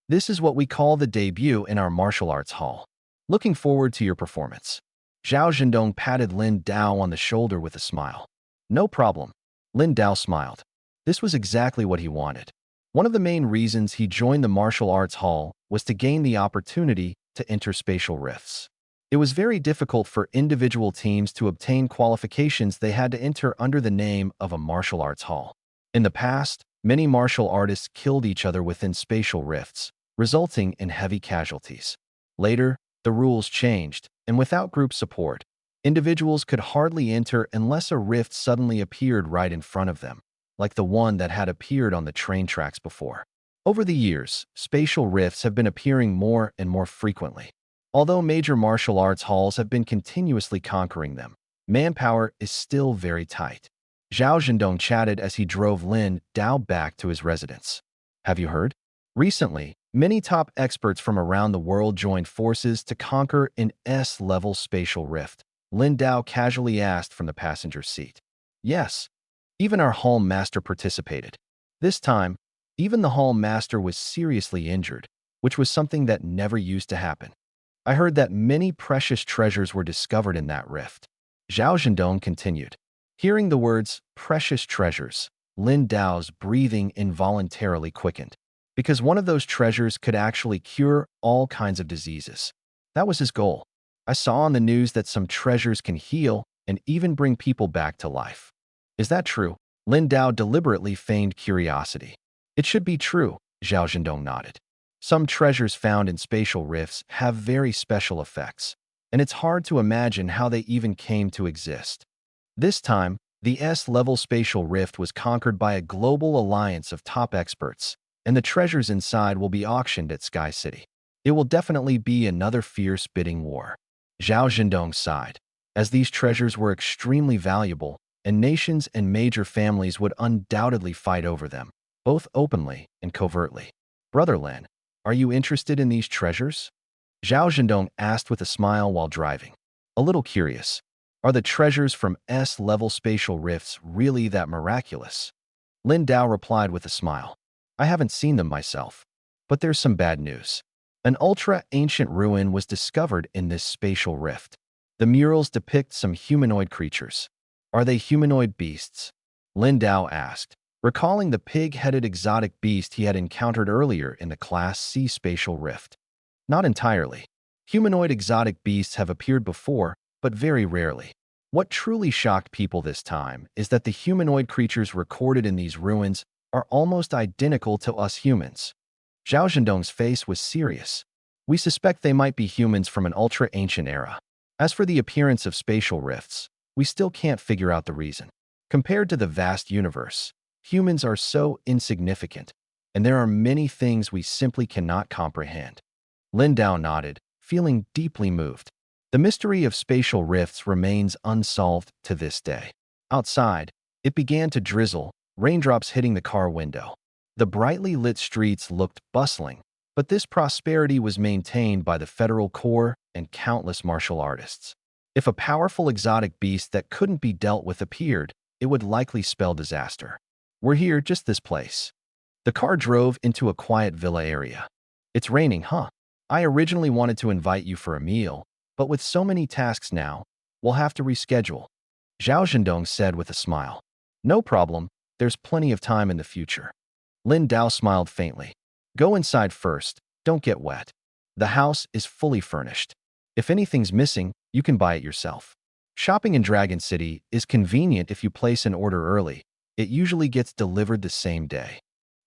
This is what we call the debut in our martial arts hall. Looking forward to your performance. Zhao Zhendong patted Lin Dao on the shoulder with a smile. No problem. Lin Dao smiled. This was exactly what he wanted. One of the main reasons he joined the martial arts hall was to gain the opportunity to enter spatial rifts. It was very difficult for individual teams to obtain qualifications. They had to enter under the name of a martial arts hall. In the past, many martial artists killed each other within spatial rifts, resulting in heavy casualties. Later, the rules changed, and without group support, individuals could hardly enter unless a rift suddenly appeared right in front of them, like the one that had appeared on the train tracks before. Over the years, spatial rifts have been appearing more and more frequently. Although major martial arts halls have been continuously conquering them, manpower is still very tight. Zhao Zhendong chatted as he drove Lin Dao back to his residence. Have you heard? Recently, many top experts from around the world joined forces to conquer an S-level spatial rift. Lin Dao casually asked from the passenger seat. Yes. Even our hall master participated. This time, even the hall master was seriously injured, which was something that never used to happen. I heard that many precious treasures were discovered in that rift. Zhao Zhendong continued. Hearing the words, precious treasures, Lin Dao's breathing involuntarily quickened, because one of those treasures could actually cure all kinds of diseases. That was his goal. I saw on the news that some treasures can heal and even bring people back to life. Is that true? Lin Dao deliberately feigned curiosity. It should be true, Zhao Zhendong nodded. Some treasures found in spatial rifts have very special effects, and it's hard to imagine how they even came to exist. This time, the S-level spatial rift was conquered by a global alliance of top experts, and the treasures inside will be auctioned at Sky City. It will definitely be another fierce bidding war. Zhao Zhendong sighed, as these treasures were extremely valuable, and nations and major families would undoubtedly fight over them, both openly and covertly. Brother Lin, are you interested in these treasures? Zhao Zhendong asked with a smile while driving. A little curious. Are the treasures from S-level spatial rifts really that miraculous? Lin Dao replied with a smile. I haven't seen them myself, but there's some bad news. An ultra-ancient ruin was discovered in this spatial rift. The murals depict some humanoid creatures. Are they humanoid beasts? Lin Dao asked, recalling the pig-headed exotic beast he had encountered earlier in the Class C spatial rift. Not entirely. Humanoid exotic beasts have appeared before, but very rarely. What truly shocked people this time is that the humanoid creatures recorded in these ruins are almost identical to us humans. Zhao Zhendong's face was serious. We suspect they might be humans from an ultra-ancient era. As for the appearance of spatial rifts, we still can't figure out the reason. Compared to the vast universe, humans are so insignificant, and there are many things we simply cannot comprehend. Lin Dao nodded, feeling deeply moved. The mystery of spatial rifts remains unsolved to this day. Outside, it began to drizzle, raindrops hitting the car window. The brightly lit streets looked bustling, but this prosperity was maintained by the Federal Corps and countless martial artists. If a powerful exotic beast that couldn't be dealt with appeared, it would likely spell disaster. We're here, just this place. The car drove into a quiet villa area. It's raining, huh? I originally wanted to invite you for a meal, but with so many tasks now, we'll have to reschedule, Zhao Zhendong said with a smile. No problem, there's plenty of time in the future. Lin Dao smiled faintly. Go inside first, don't get wet. The house is fully furnished. If anything's missing, you can buy it yourself. Shopping in Dragon City is convenient if you place an order early. It usually gets delivered the same day.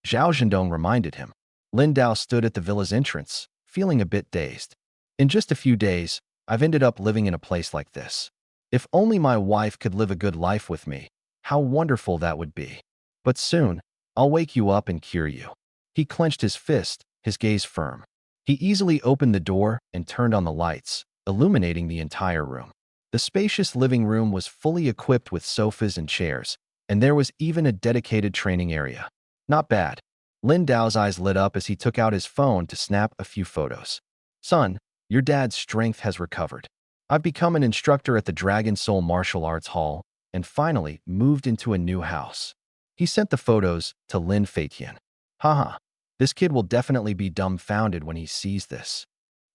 Zhao Zhendong reminded him. Lin Dao stood at the villa's entrance, feeling a bit dazed. In just a few days, I've ended up living in a place like this. If only my wife could live a good life with me, how wonderful that would be. But soon, I'll wake you up and cure you. He clenched his fist, his gaze firm. He easily opened the door and turned on the lights, illuminating the entire room. The spacious living room was fully equipped with sofas and chairs, and there was even a dedicated training area. Not bad. Lin Dao's eyes lit up as he took out his phone to snap a few photos. Son, your dad's strength has recovered. I've become an instructor at the Dragon Soul Martial Arts Hall and finally moved into a new house. He sent the photos to Lin Feitian. Haha, this kid will definitely be dumbfounded when he sees this.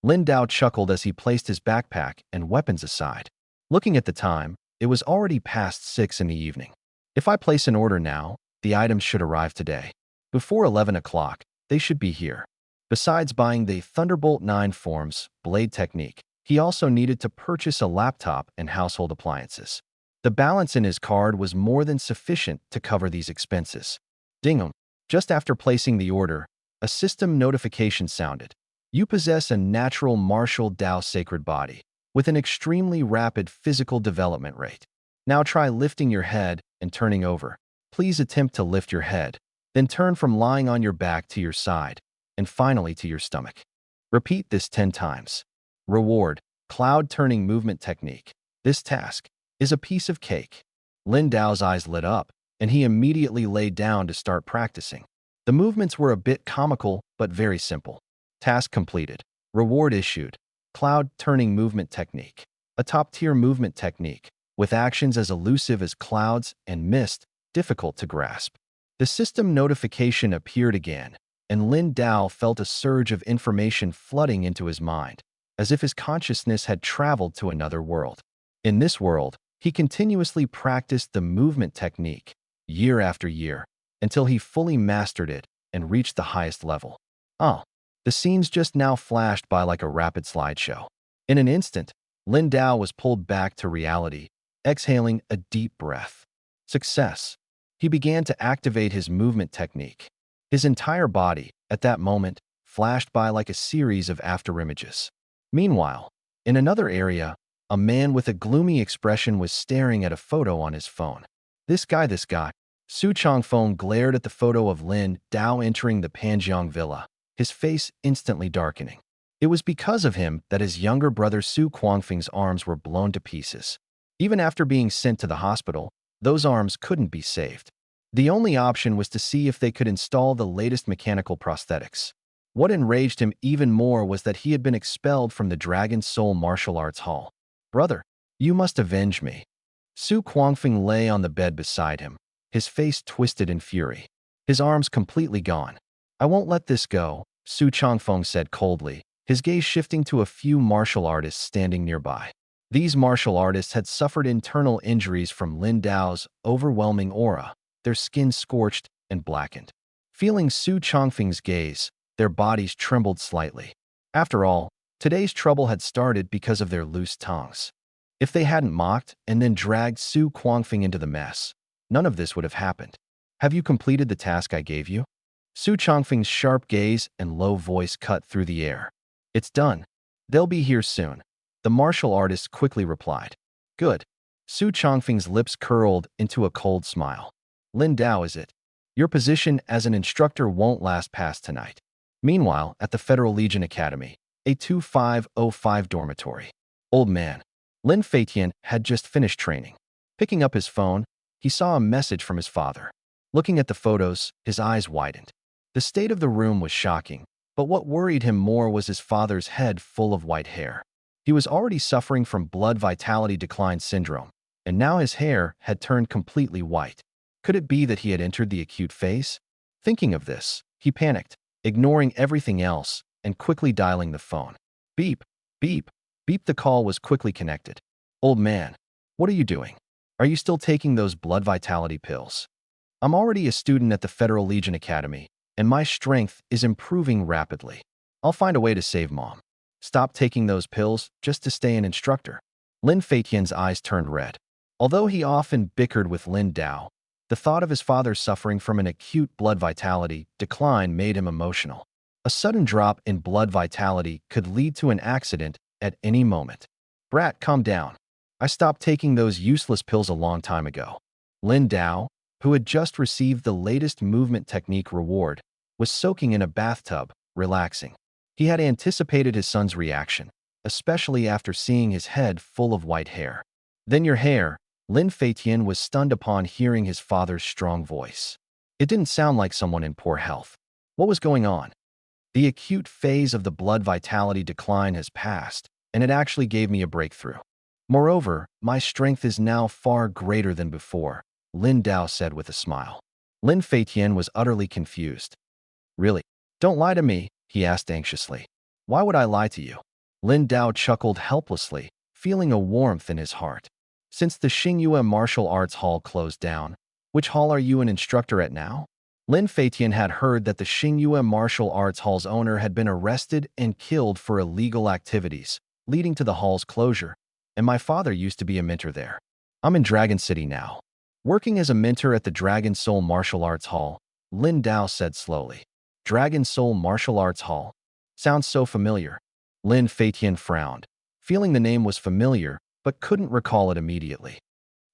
Lin Dao chuckled as he placed his backpack and weapons aside. Looking at the time, it was already past 6 in the evening. If I place an order now, the items should arrive today. Before 11 o'clock, they should be here. Besides buying the Thunderbolt 9 Forms blade technique, he also needed to purchase a laptop and household appliances. The balance in his card was more than sufficient to cover these expenses. Ding-dong. Just after placing the order, a system notification sounded. You possess a natural martial Dao sacred body, with an extremely rapid physical development rate. Now try lifting your head and turning over. Please attempt to lift your head, then turn from lying on your back to your side, and finally to your stomach. Repeat this 10 times. Reward, Cloud Turning Movement Technique. This task is a piece of cake. Lin Dao's eyes lit up, and he immediately lay down to start practicing. The movements were a bit comical, but very simple. Task completed. Reward issued. Cloud Turning Movement Technique. A top-tier movement technique, with actions as elusive as clouds and mist, difficult to grasp. The system notification appeared again, and Lin Dao felt a surge of information flooding into his mind, as if his consciousness had traveled to another world. In this world, he continuously practiced the movement technique, year after year, until he fully mastered it and reached the highest level. The scenes just now flashed by like a rapid slideshow. In an instant, Lin Dao was pulled back to reality, exhaling a deep breath. Success. He began to activate his movement technique. His entire body, at that moment, flashed by like a series of afterimages. Meanwhile, in another area, a man with a gloomy expression was staring at a photo on his phone. This guy. Su Changfeng glared at the photo of Lin Dao entering the Panjiang villa, his face instantly darkening. It was because of him that his younger brother Su Guangfeng's arms were blown to pieces. Even after being sent to the hospital, those arms couldn't be saved. The only option was to see if they could install the latest mechanical prosthetics. What enraged him even more was that he had been expelled from the Dragon Soul Martial Arts Hall. Brother, you must avenge me. Su Guangfeng lay on the bed beside him, his face twisted in fury, his arms completely gone. I won't let this go, Su Changfeng said coldly, his gaze shifting to a few martial artists standing nearby. These martial artists had suffered internal injuries from Lin Dao's overwhelming aura, their skin scorched and blackened. Feeling Su Changfeng's gaze, their bodies trembled slightly. After all, today's trouble had started because of their loose tongues. If they hadn't mocked and then dragged Su Guangfeng into the mess, none of this would have happened. Have you completed the task I gave you? Su Changfeng's sharp gaze and low voice cut through the air. It's done. They'll be here soon. The martial artist quickly replied. Good. Su Changfeng's lips curled into a cold smile. Lin Dao, is it? Your position as an instructor won't last past tonight. Meanwhile, at the Federal Legion Academy, a 2505 dormitory. Old man. Lin Feitian had just finished training. Picking up his phone, he saw a message from his father. Looking at the photos, his eyes widened. The state of the room was shocking, but what worried him more was his father's head full of white hair. He was already suffering from blood vitality decline syndrome, and now his hair had turned completely white. Could it be that he had entered the acute phase? Thinking of this, he panicked, ignoring everything else and quickly dialing the phone. Beep, beep, beep. The call was quickly connected. Old man, what are you doing? Are you still taking those blood vitality pills? I'm already a student at the Federal Legion Academy, and my strength is improving rapidly. I'll find a way to save Mom. Stop taking those pills just to stay an instructor. Lin Feitian's eyes turned red. Although he often bickered with Lin Dao, the thought of his father suffering from an acute blood vitality decline made him emotional. A sudden drop in blood vitality could lead to an accident at any moment. Brat, calm down. I stopped taking those useless pills a long time ago. Lin Dao, who had just received the latest movement technique reward, was soaking in a bathtub, relaxing. He had anticipated his son's reaction, especially after seeing his head full of white hair. Then your hair. Lin Feitian was stunned upon hearing his father's strong voice. It didn't sound like someone in poor health. What was going on? The acute phase of the blood vitality decline has passed, and it actually gave me a breakthrough. Moreover, my strength is now far greater than before, Lin Dao said with a smile. Lin Feitian was utterly confused. Really? Don't lie to me, he asked anxiously. Why would I lie to you? Lin Dao chuckled helplessly, feeling a warmth in his heart. Since the Xingyue Martial Arts Hall closed down, which hall are you an instructor at now? Lin Feitian had heard that the Xingyue Martial Arts Hall's owner had been arrested and killed for illegal activities, leading to the hall's closure, and my father used to be a mentor there. I'm in Dragon City now. Working as a mentor at the Dragon Soul Martial Arts Hall, Lin Dao said slowly. Dragon Soul Martial Arts Hall. Sounds so familiar. Lin Feitian frowned, feeling the name was familiar, but couldn't recall it immediately.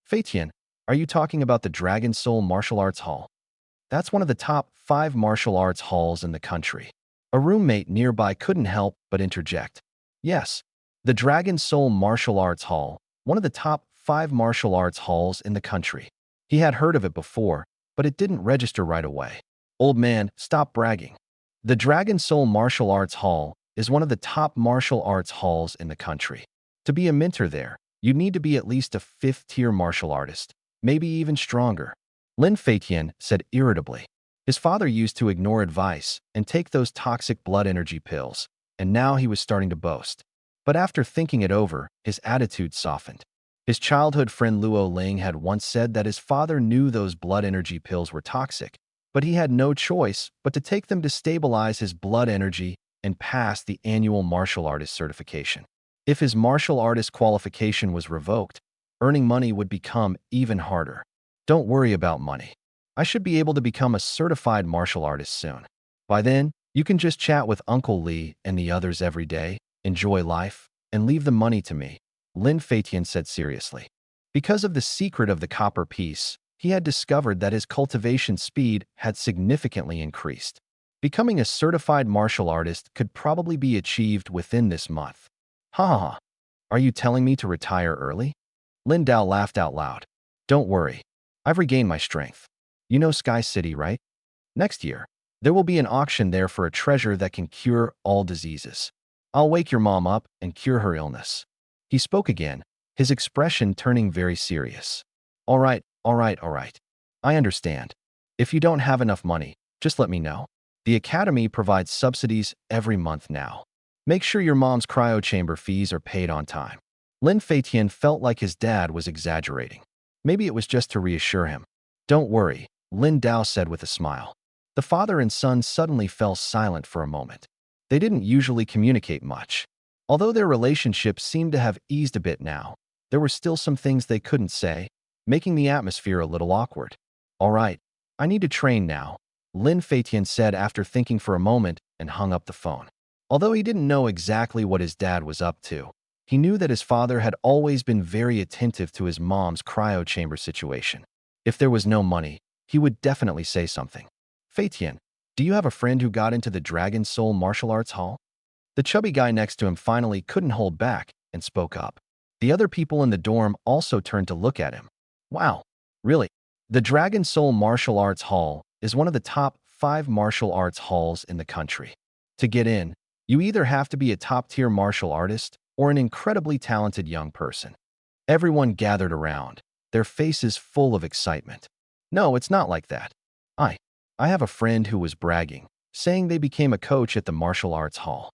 Feitian, are you talking about the Dragon Soul Martial Arts Hall? That's one of the top 5 martial arts halls in the country. A roommate nearby couldn't help but interject. Yes, the Dragon Soul Martial Arts Hall, one of the top 5 martial arts halls in the country. He had heard of it before, but it didn't register right away. Old man, stop bragging. The Dragon Soul Martial Arts Hall is one of the top martial arts halls in the country. To be a mentor there, you need to be at least a 5th-tier martial artist, maybe even stronger. Lin Feitian said irritably. His father used to ignore advice and take those toxic blood energy pills, and now he was starting to boast. But after thinking it over, his attitude softened. His childhood friend Luo Ling had once said that his father knew those blood energy pills were toxic, but he had no choice but to take them to stabilize his blood energy and pass the annual martial artist certification. If his martial artist qualification was revoked, earning money would become even harder. Don't worry about money. I should be able to become a certified martial artist soon. By then, you can just chat with Uncle Li and the others every day, enjoy life, and leave the money to me, Lin Feitian said seriously. Because of the secret of the copper piece, he had discovered that his cultivation speed had significantly increased. Becoming a certified martial artist could probably be achieved within this month. Ha ha ha. Are you telling me to retire early? Lin Dao laughed out loud. Don't worry. I've regained my strength. You know Sky City, right? Next year, there will be an auction there for a treasure that can cure all diseases. I'll wake your mom up and cure her illness. He spoke again, his expression turning very serious. All right. I understand. If you don't have enough money, just let me know. The Academy provides subsidies every month now. Make sure your mom's cryo chamber fees are paid on time. Lin Feitian felt like his dad was exaggerating. Maybe it was just to reassure him. Don't worry, Lin Dao said with a smile. The father and son suddenly fell silent for a moment. They didn't usually communicate much. Although their relationship seemed to have eased a bit now, there were still some things they couldn't say, making the atmosphere a little awkward. All right, I need to train now, Lin Feitian said after thinking for a moment and hung up the phone. Although he didn't know exactly what his dad was up to, he knew that his father had always been very attentive to his mom's cryo chamber situation. If there was no money, he would definitely say something. Feitian, do you have a friend who got into the Dragon Soul Martial Arts Hall? The chubby guy next to him finally couldn't hold back and spoke up. The other people in the dorm also turned to look at him. Wow, really? The Dragon Soul Martial Arts Hall is one of the top 5 martial arts halls in the country. To get in, you either have to be a top-tier martial artist or an incredibly talented young person. Everyone gathered around, their faces full of excitement. No, it's not like that. I, I have a friend who was bragging, saying they became a coach at the martial arts hall.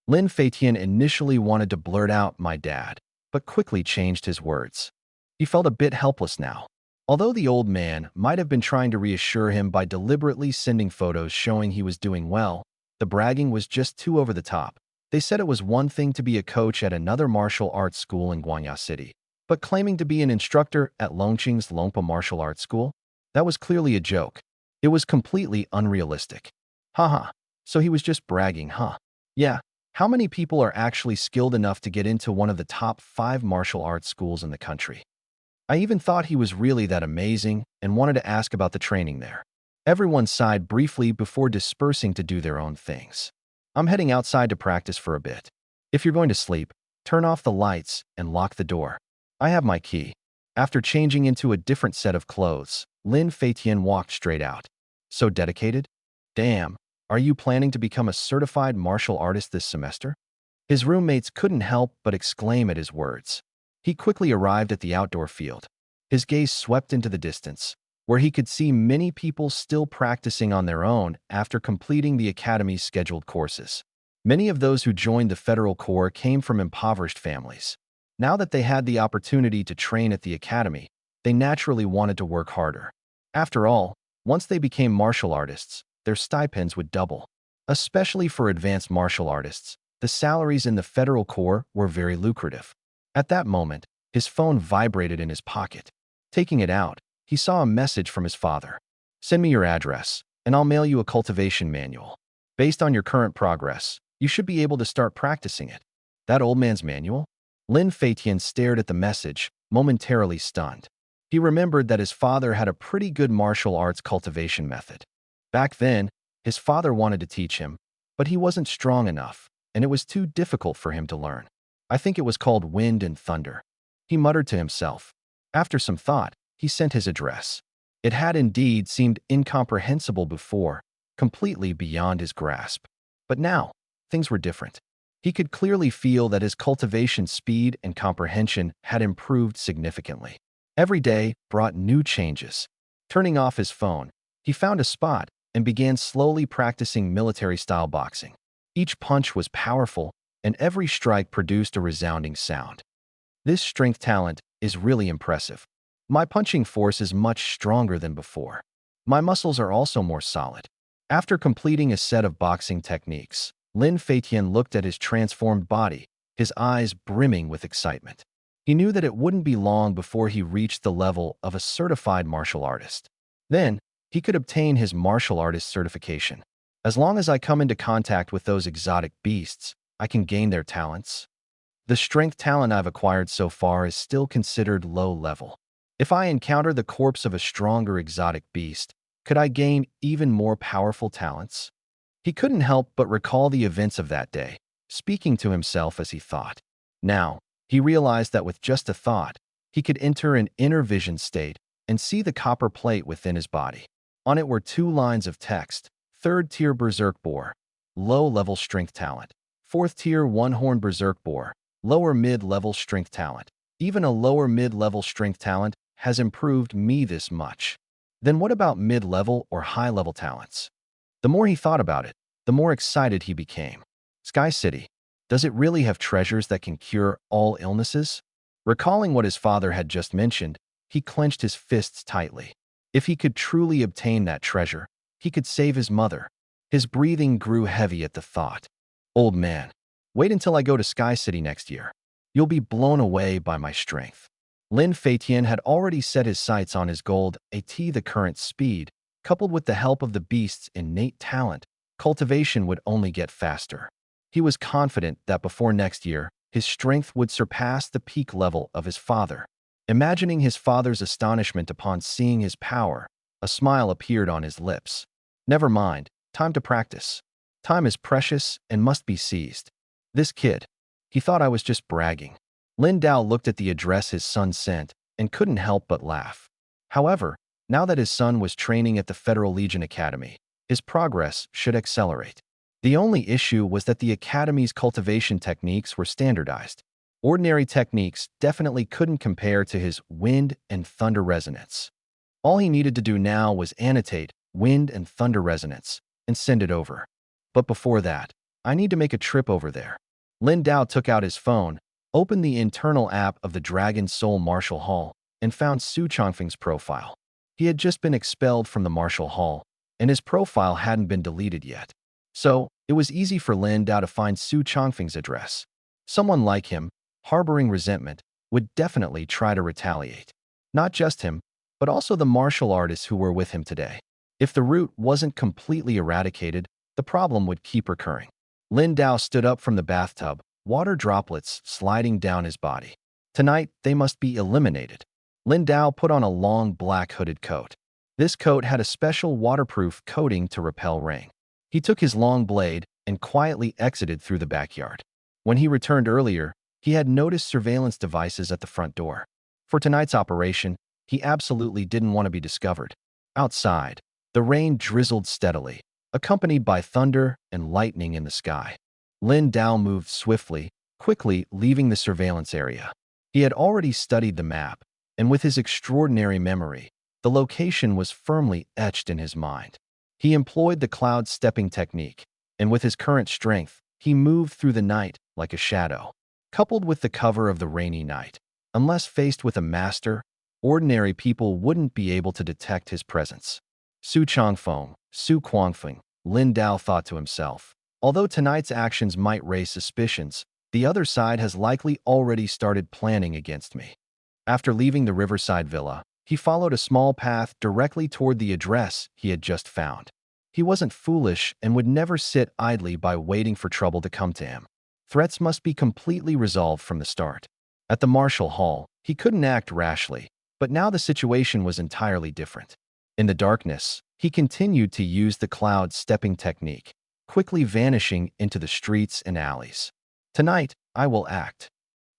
Lin Feitian initially wanted to blurt out "my dad," but quickly changed his words. He felt a bit helpless now. Although the old man might have been trying to reassure him by deliberately sending photos showing he was doing well, the bragging was just too over the top. They said it was one thing to be a coach at another martial arts school in Guangya City, but claiming to be an instructor at Longqing's Longpa Martial Arts School? That was clearly a joke. It was completely unrealistic. Haha, so he was just bragging, huh? Yeah, how many people are actually skilled enough to get into one of the top 5 martial arts schools in the country? I even thought he was really that amazing and wanted to ask about the training there. Everyone sighed briefly before dispersing to do their own things. I'm heading outside to practice for a bit. If you're going to sleep, turn off the lights and lock the door. I have my key. After changing into a different set of clothes, Lin Feitian walked straight out. So dedicated? Damn, are you planning to become a certified martial artist this semester? His roommates couldn't help but exclaim at his words. He quickly arrived at the outdoor field. His gaze swept into the distance, where he could see many people still practicing on their own after completing the academy's scheduled courses. Many of those who joined the Federal Corps came from impoverished families. Now that they had the opportunity to train at the academy, they naturally wanted to work harder. After all, once they became martial artists, their stipends would double. Especially for advanced martial artists, the salaries in the Federal Corps were very lucrative. At that moment, his phone vibrated in his pocket. Taking it out, he saw a message from his father. "Send me your address, and I'll mail you a cultivation manual. Based on your current progress, you should be able to start practicing it." That old man's manual? Lin Feitian stared at the message, momentarily stunned. He remembered that his father had a pretty good martial arts cultivation method. Back then, his father wanted to teach him, but he wasn't strong enough, and it was too difficult for him to learn. I think it was called Wind and Thunder. He muttered to himself. After some thought, he sent his address. It had indeed seemed incomprehensible before, completely beyond his grasp. But now, things were different. He could clearly feel that his cultivation speed and comprehension had improved significantly. Every day brought new changes. Turning off his phone, he found a spot and began slowly practicing military-style boxing. Each punch was powerful, and every strike produced a resounding sound. This strength talent is really impressive. My punching force is much stronger than before. My muscles are also more solid. After completing a set of boxing techniques, Lin Feitian looked at his transformed body, his eyes brimming with excitement. He knew that it wouldn't be long before he reached the level of a certified martial artist. Then, he could obtain his martial artist certification. As long as I come into contact with those exotic beasts, I can gain their talents. The strength talent I've acquired so far is still considered low level. If I encounter the corpse of a stronger exotic beast, could I gain even more powerful talents? He couldn't help but recall the events of that day, speaking to himself as he thought. Now, he realized that with just a thought, he could enter an inner vision state and see the copper plate within his body. On it were 2 lines of text: 3rd tier Berserk Boar, low-level strength talent; 4th tier One-Horn Berserk Boar, lower mid-level strength talent. Even a lower mid-level strength talent has improved me this much. Then what about mid-level or high-level talents? The more he thought about it, the more excited he became. Sky City. Does it really have treasures that can cure all illnesses? Recalling what his father had just mentioned, he clenched his fists tightly. If he could truly obtain that treasure, he could save his mother. His breathing grew heavy at the thought. Old man, wait until I go to Sky City next year. You'll be blown away by my strength. Lin Feitian had already set his sights on his gold, the current speed, coupled with the help of the beast's innate talent. Cultivation would only get faster. He was confident that before next year, his strength would surpass the peak level of his father. Imagining his father's astonishment upon seeing his power, a smile appeared on his lips. Never mind, time to practice. Time is precious and must be seized. This kid, he thought I was just bragging. Lin Dao looked at the address his son sent and couldn't help but laugh. However, now that his son was training at the Federal Legion Academy, his progress should accelerate. The only issue was that the Academy's cultivation techniques were standardized. Ordinary techniques definitely couldn't compare to his wind and thunder resonance. All he needed to do now was annotate wind and thunder resonance and send it over. But before that, I need to make a trip over there. Lin Dao took out his phone, opened the internal app of the Dragon Soul Martial Hall, and found Su Changfeng's profile. He had just been expelled from the Martial Hall, and his profile hadn't been deleted yet. So, it was easy for Lin Dao to find Su Changfeng's address. Someone like him, harboring resentment, would definitely try to retaliate. Not just him, but also the martial artists who were with him today. If the root wasn't completely eradicated, the problem would keep recurring. Lin Dao stood up from the bathtub, water droplets sliding down his body. Tonight, they must be eliminated. Lin Dao put on a long black hooded coat. This coat had a special waterproof coating to repel rain. He took his long blade and quietly exited through the backyard. When he returned earlier, he had noticed surveillance devices at the front door. For tonight's operation, he absolutely didn't want to be discovered. Outside, the rain drizzled steadily, accompanied by thunder and lightning in the sky. Lin Dao moved swiftly, quickly leaving the surveillance area. He had already studied the map, and with his extraordinary memory, the location was firmly etched in his mind. He employed the cloud stepping technique, and with his current strength, he moved through the night like a shadow. Coupled with the cover of the rainy night, unless faced with a master, ordinary people wouldn't be able to detect his presence. Su Changfeng, Su Guangfeng, Lin Dao thought to himself. Although tonight's actions might raise suspicions, the other side has likely already started planning against me. After leaving the riverside villa, he followed a small path directly toward the address he had just found. He wasn't foolish and would never sit idly by waiting for trouble to come to him. Threats must be completely resolved from the start. At the Martial Hall, he couldn't act rashly, but now the situation was entirely different. In the darkness, he continued to use the cloud stepping technique, quickly vanishing into the streets and alleys. Tonight, I will act.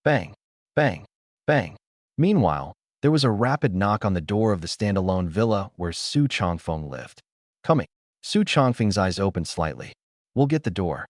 Bang, bang, bang. Meanwhile, there was a rapid knock on the door of the standalone villa where Su Changfeng lived. Coming. Su Changfeng's eyes opened slightly. We'll get the door.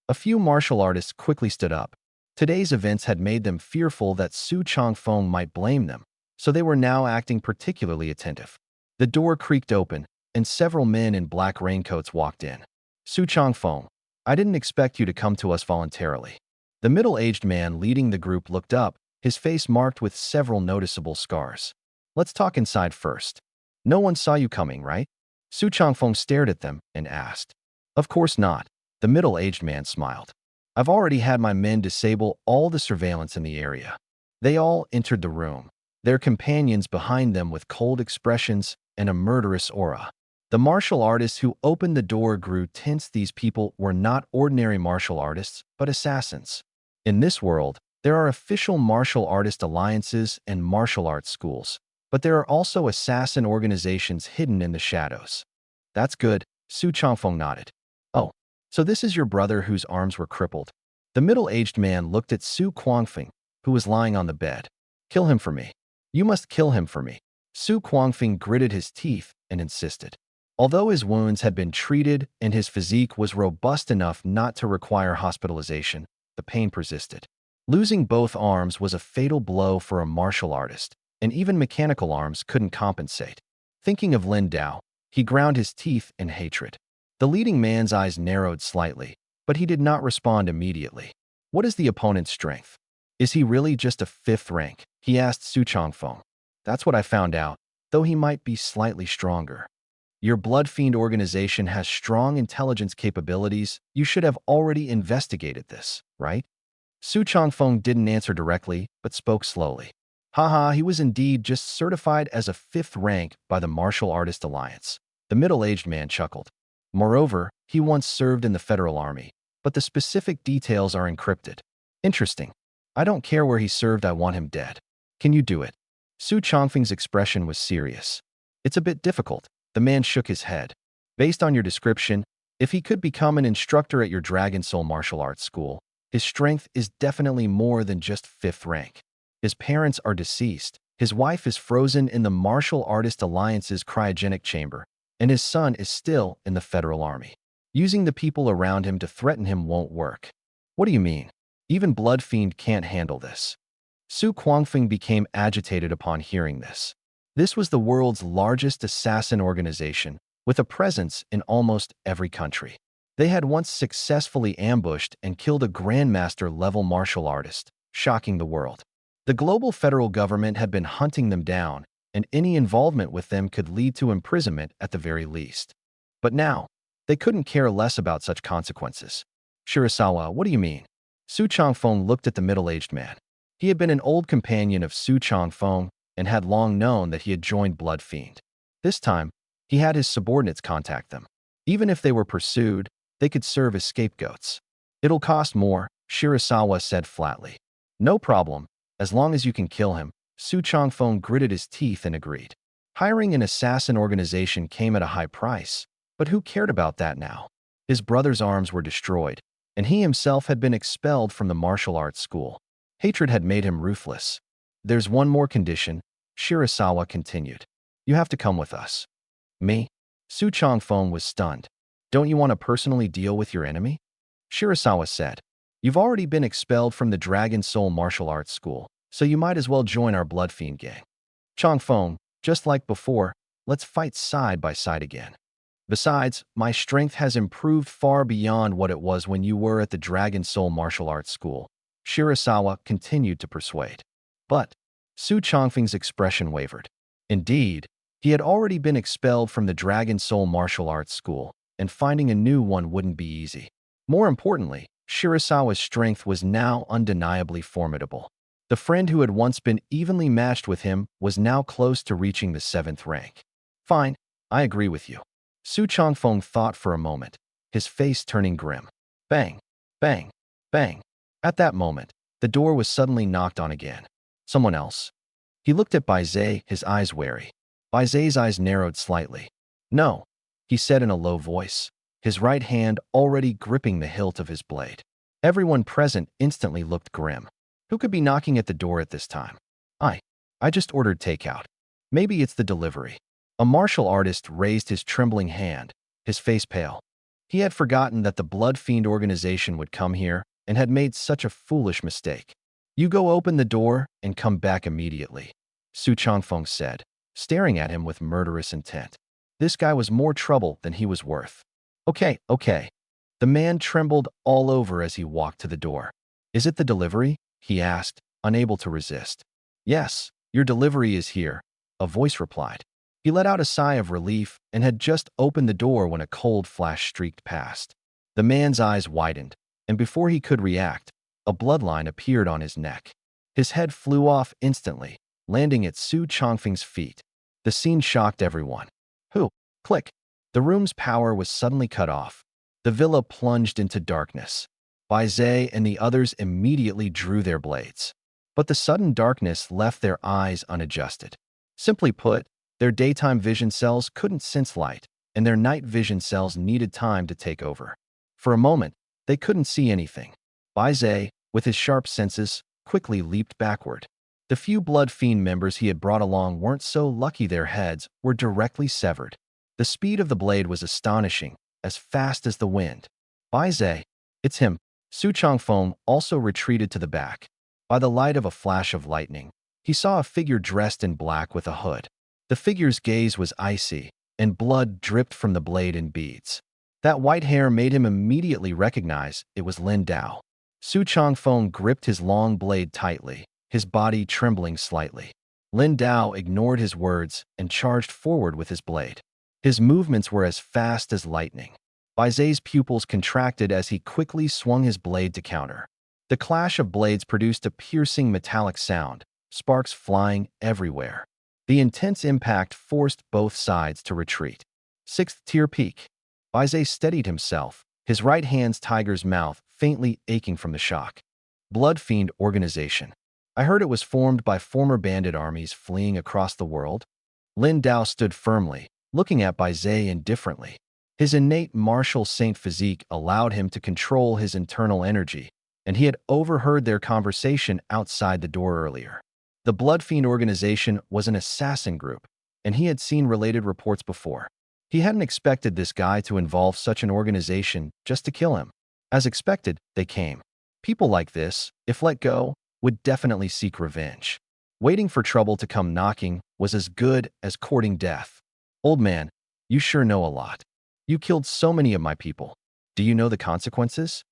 A few martial artists quickly stood up. Today's events had made them fearful that Su Changfeng might blame them, so they were now acting particularly attentive. The door creaked open, and several men in black raincoats walked in. Su Changfeng, I didn't expect you to come to us voluntarily. The middle-aged man leading the group looked up, his face marked with several noticeable scars. Let's talk inside first. No one saw you coming, right? Su Changfeng stared at them and asked. Of course not. The middle-aged man smiled. I've already had my men disable all the surveillance in the area. They all entered the room, their companions behind them with cold expressions and a murderous aura. The martial artists who opened the door grew tense. These people were not ordinary martial artists, but assassins. In this world, there are official martial artist alliances and martial arts schools, but there are also assassin organizations hidden in the shadows. That's good, Su Changfeng nodded. Oh, so this is your brother whose arms were crippled. The middle-aged man looked at Su Guangfeng, who was lying on the bed. Kill him for me. You must kill him for me. Su Guangfeng gritted his teeth and insisted. Although his wounds had been treated and his physique was robust enough not to require hospitalization, the pain persisted. Losing both arms was a fatal blow for a martial artist, and even mechanical arms couldn't compensate. Thinking of Lin Dao, he ground his teeth in hatred. The leading man's eyes narrowed slightly, but he did not respond immediately. What is the opponent's strength? Is he really just a fifth rank? He asked Su Changfeng. That's what I found out, though he might be slightly stronger. Your Blood Fiend organization has strong intelligence capabilities. You should have already investigated this, right? Su Changfeng didn't answer directly, but spoke slowly. Haha, he was indeed just certified as a fifth rank by the Martial Artist Alliance. The middle-aged man chuckled. Moreover, he once served in the Federal Army, but the specific details are encrypted. Interesting. I don't care where he served, I want him dead. Can you do it? Su Changfeng's expression was serious. It's a bit difficult. The man shook his head. Based on your description, if he could become an instructor at your Dragon Soul martial arts school, his strength is definitely more than just fifth rank. His parents are deceased, his wife is frozen in the Martial Artist Alliance's cryogenic chamber, and his son is still in the Federal Army. Using the people around him to threaten him won't work. What do you mean? Even Blood Fiend can't handle this. Su Guangfeng became agitated upon hearing this. This was the world's largest assassin organization, with a presence in almost every country. They had once successfully ambushed and killed a grandmaster-level martial artist, shocking the world. The global federal government had been hunting them down, and any involvement with them could lead to imprisonment at the very least. But now, they couldn't care less about such consequences. Shirasawa, what do you mean? Su Changfeng looked at the middle-aged man. He had been an old companion of Su Changfeng and had long known that he had joined Blood Fiend. This time, he had his subordinates contact them. Even if they were pursued, they could serve as scapegoats. It'll cost more, Shirasawa said flatly. No problem, as long as you can kill him, Su Changfeng gritted his teeth and agreed. Hiring an assassin organization came at a high price, but who cared about that now? His brother's arms were destroyed, and he himself had been expelled from the martial arts school. Hatred had made him ruthless. There's one more condition, Shirasawa continued. You have to come with us. Me? Su Changfeng was stunned. Don't you want to personally deal with your enemy? Shirasawa said. You've already been expelled from the Dragon Soul martial arts school, so you might as well join our Blood Fiend gang. Changfeng, just like before, let's fight side by side again. Besides, my strength has improved far beyond what it was when you were at the Dragon Soul martial arts school. Shirasawa continued to persuade. But Su Changfeng's expression wavered. Indeed, he had already been expelled from the Dragon Soul martial arts school, and finding a new one wouldn't be easy. More importantly, Shirasawa's strength was now undeniably formidable. The friend who had once been evenly matched with him was now close to reaching the 7th rank. Fine, I agree with you. Su Changfeng thought for a moment, his face turning grim. Bang, bang, bang. At that moment, the door was suddenly knocked on again. Someone else. He looked at Bai Zhe, his eyes wary. Bai Zhe's eyes narrowed slightly. No, he said in a low voice, his right hand already gripping the hilt of his blade. Everyone present instantly looked grim. Who could be knocking at the door at this time? I just ordered takeout. Maybe it's the delivery. A martial artist raised his trembling hand, his face pale. He had forgotten that the Blood Fiend organization would come here and had made such a foolish mistake. You go open the door and come back immediately, Su Changfeng said, staring at him with murderous intent. This guy was more trouble than he was worth. Okay. The man trembled all over as he walked to the door. Is it the delivery? He asked, unable to resist. Yes, your delivery is here, a voice replied. He let out a sigh of relief and had just opened the door when a cold flash streaked past. The man's eyes widened, and before he could react, a bloodline appeared on his neck. His head flew off instantly, landing at Su Changfeng's feet. The scene shocked everyone. Click. The room's power was suddenly cut off. The villa plunged into darkness. Bai Zhe and the others immediately drew their blades. But the sudden darkness left their eyes unadjusted. Simply put, their daytime vision cells couldn't sense light, and their night vision cells needed time to take over. For a moment, they couldn't see anything. Bai Zhe, with his sharp senses, quickly leaped backward. The few Blood Fiend members he had brought along weren't so lucky their heads were directly severed. The speed of the blade was astonishing, as fast as the wind. Bai Zhe, it's him. Su Changfeng also retreated to the back. By the light of a flash of lightning, he saw a figure dressed in black with a hood. The figure's gaze was icy, and blood dripped from the blade in beads. That white hair made him immediately recognize it was Lin Dao. Su Changfeng gripped his long blade tightly, his body trembling slightly. Lin Dao ignored his words and charged forward with his blade. His movements were as fast as lightning. Bai Zhe's pupils contracted as he quickly swung his blade to counter. The clash of blades produced a piercing metallic sound, sparks flying everywhere. The intense impact forced both sides to retreat. 6th tier peak. Bai Zhe steadied himself, his right hand's tiger's mouth faintly aching from the shock. Blood Fiend Organization. I heard it was formed by former bandit armies fleeing across the world. Lin Dao stood firmly, looking at Bai Zhe indifferently. His innate martial saint physique allowed him to control his internal energy, and he had overheard their conversation outside the door earlier. The Blood Fiend organization was an assassin group, and he had seen related reports before. He hadn't expected this guy to involve such an organization just to kill him. As expected, they came. People like this, if let go, would definitely seek revenge. Waiting for trouble to come knocking was as good as courting death. Old man, you sure know a lot. You killed so many of my people. Do you know the consequences?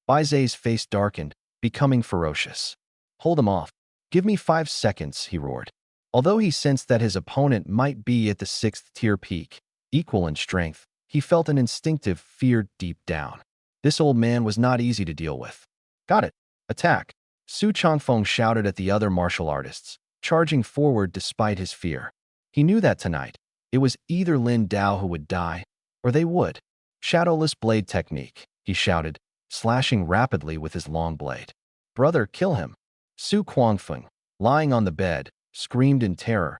Bai Zai's face darkened, becoming ferocious. Hold him off. Give me 5 seconds, he roared. Although he sensed that his opponent might be at the 6th-tier peak, equal in strength, he felt an instinctive fear deep down. This old man was not easy to deal with. Got it. Attack. Su Changfeng shouted at the other martial artists, charging forward despite his fear. He knew that tonight, it was either Lin Dao who would die, or they would. Shadowless blade technique, he shouted, slashing rapidly with his long blade. Brother, kill him. Su Quangfeng, lying on the bed, screamed in terror.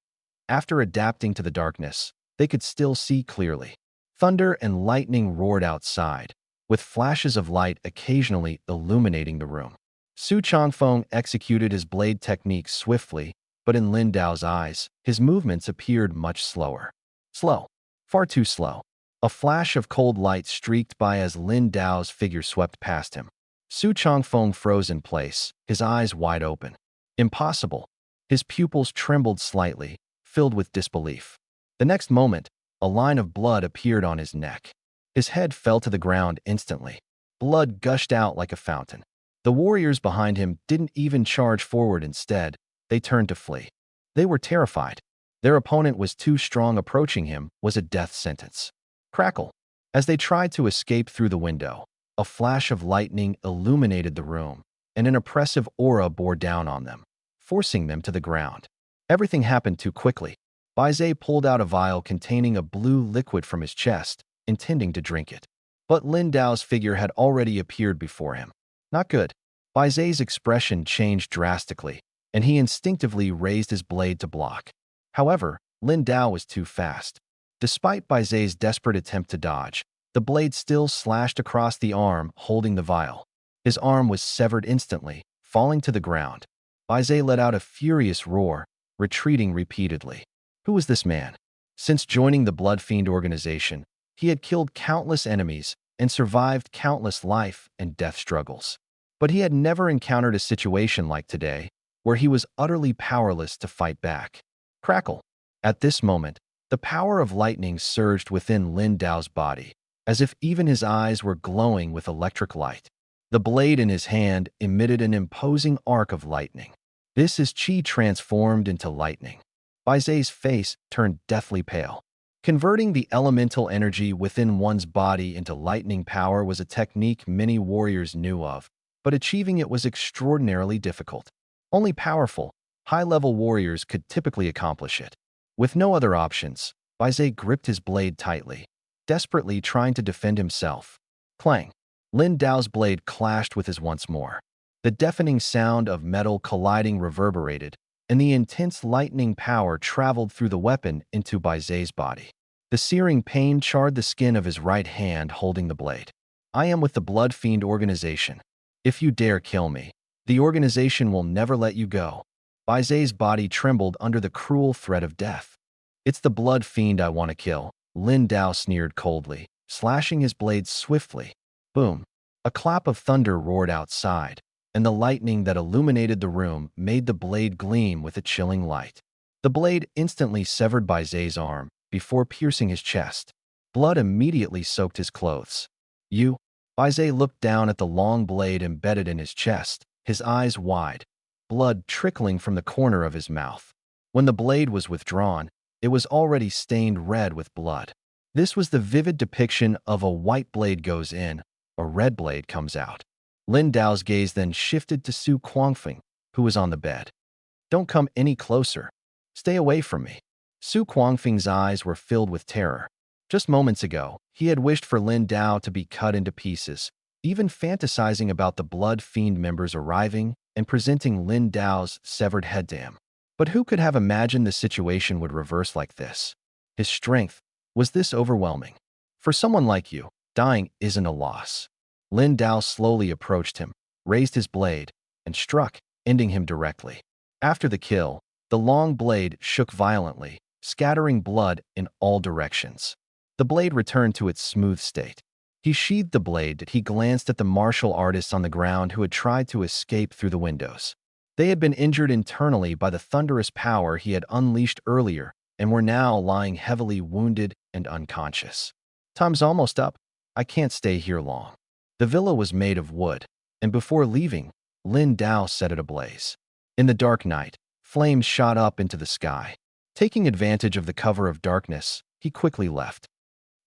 After adapting to the darkness, they could still see clearly. Thunder and lightning roared outside, with flashes of light occasionally illuminating the room. Su Changfeng executed his blade technique swiftly, but in Lin Dao's eyes, his movements appeared much slower. Slow. Far too slow. A flash of cold light streaked by as Lin Dao's figure swept past him. Su Changfeng froze in place, his eyes wide open. Impossible. His pupils trembled slightly, filled with disbelief. The next moment, a line of blood appeared on his neck. His head fell to the ground instantly. Blood gushed out like a fountain. The warriors behind him didn't even charge forward. Instead, they turned to flee. They were terrified. Their opponent was too strong. Approaching him was a death sentence. Crackle. As they tried to escape through the window, a flash of lightning illuminated the room, and an oppressive aura bore down on them, forcing them to the ground. Everything happened too quickly. Bai Zai pulled out a vial containing a blue liquid from his chest, intending to drink it. But Lin Dao's figure had already appeared before him. Not good. Bai Zai's expression changed drastically, and he instinctively raised his blade to block. However, Lin Dao was too fast. Despite Bai Zai's desperate attempt to dodge, the blade still slashed across the arm holding the vial. His arm was severed instantly, falling to the ground. Bai Zai let out a furious roar, retreating repeatedly. Who was this man? Since joining the Blood Fiend organization, he had killed countless enemies and survived countless life and death struggles. But he had never encountered a situation like today, where he was utterly powerless to fight back. Crackle. At this moment, the power of lightning surged within Lin Dao's body, as if even his eyes were glowing with electric light. The blade in his hand emitted an imposing arc of lightning. This is Qi transformed into lightning. Bai Zai's face turned deathly pale. Converting the elemental energy within one's body into lightning power was a technique many warriors knew of, but achieving it was extraordinarily difficult. Only powerful, high-level warriors could typically accomplish it. With no other options, Bai Zai gripped his blade tightly, desperately trying to defend himself. Clang! Lin Dao's blade clashed with his once more. The deafening sound of metal colliding reverberated, and the intense lightning power traveled through the weapon into Bai Zai's body. The searing pain charred the skin of his right hand holding the blade. I am with the Blood Fiend organization. If you dare kill me, the organization will never let you go. Bai Zai's body trembled under the cruel threat of death. It's the Blood Fiend I want to kill, Lin Dao sneered coldly, slashing his blade swiftly. Boom! A clap of thunder roared outside, and the lightning that illuminated the room made the blade gleam with a chilling light. The blade instantly severed Bai Zai's arm before piercing his chest. Blood immediately soaked his clothes. Bai Zai looked down at the long blade embedded in his chest, his eyes wide, blood trickling from the corner of his mouth. When the blade was withdrawn, it was already stained red with blood. This was the vivid depiction of a white blade goes in, a red blade comes out. Lin Dao's gaze then shifted to Su Quangfeng, who was on the bed. Don't come any closer. Stay away from me. Su Quangfeng's eyes were filled with terror. Just moments ago, he had wished for Lin Dao to be cut into pieces, even fantasizing about the Blood Fiend members arriving and presenting Lin Dao's severed head to him. But who could have imagined the situation would reverse like this? His strength was this overwhelming. For someone like you, dying isn't a loss. Lin Dao slowly approached him, raised his blade, and struck, ending him directly. After the kill, the long blade shook violently, scattering blood in all directions. The blade returned to its smooth state. He sheathed the blade. He glanced at the martial artists on the ground who had tried to escape through the windows. They had been injured internally by the thunderous power he had unleashed earlier and were now lying heavily wounded and unconscious. Time's almost up. I can't stay here long. The villa was made of wood, and before leaving, Lin Dao set it ablaze. In the dark night, flames shot up into the sky. Taking advantage of the cover of darkness, he quickly left.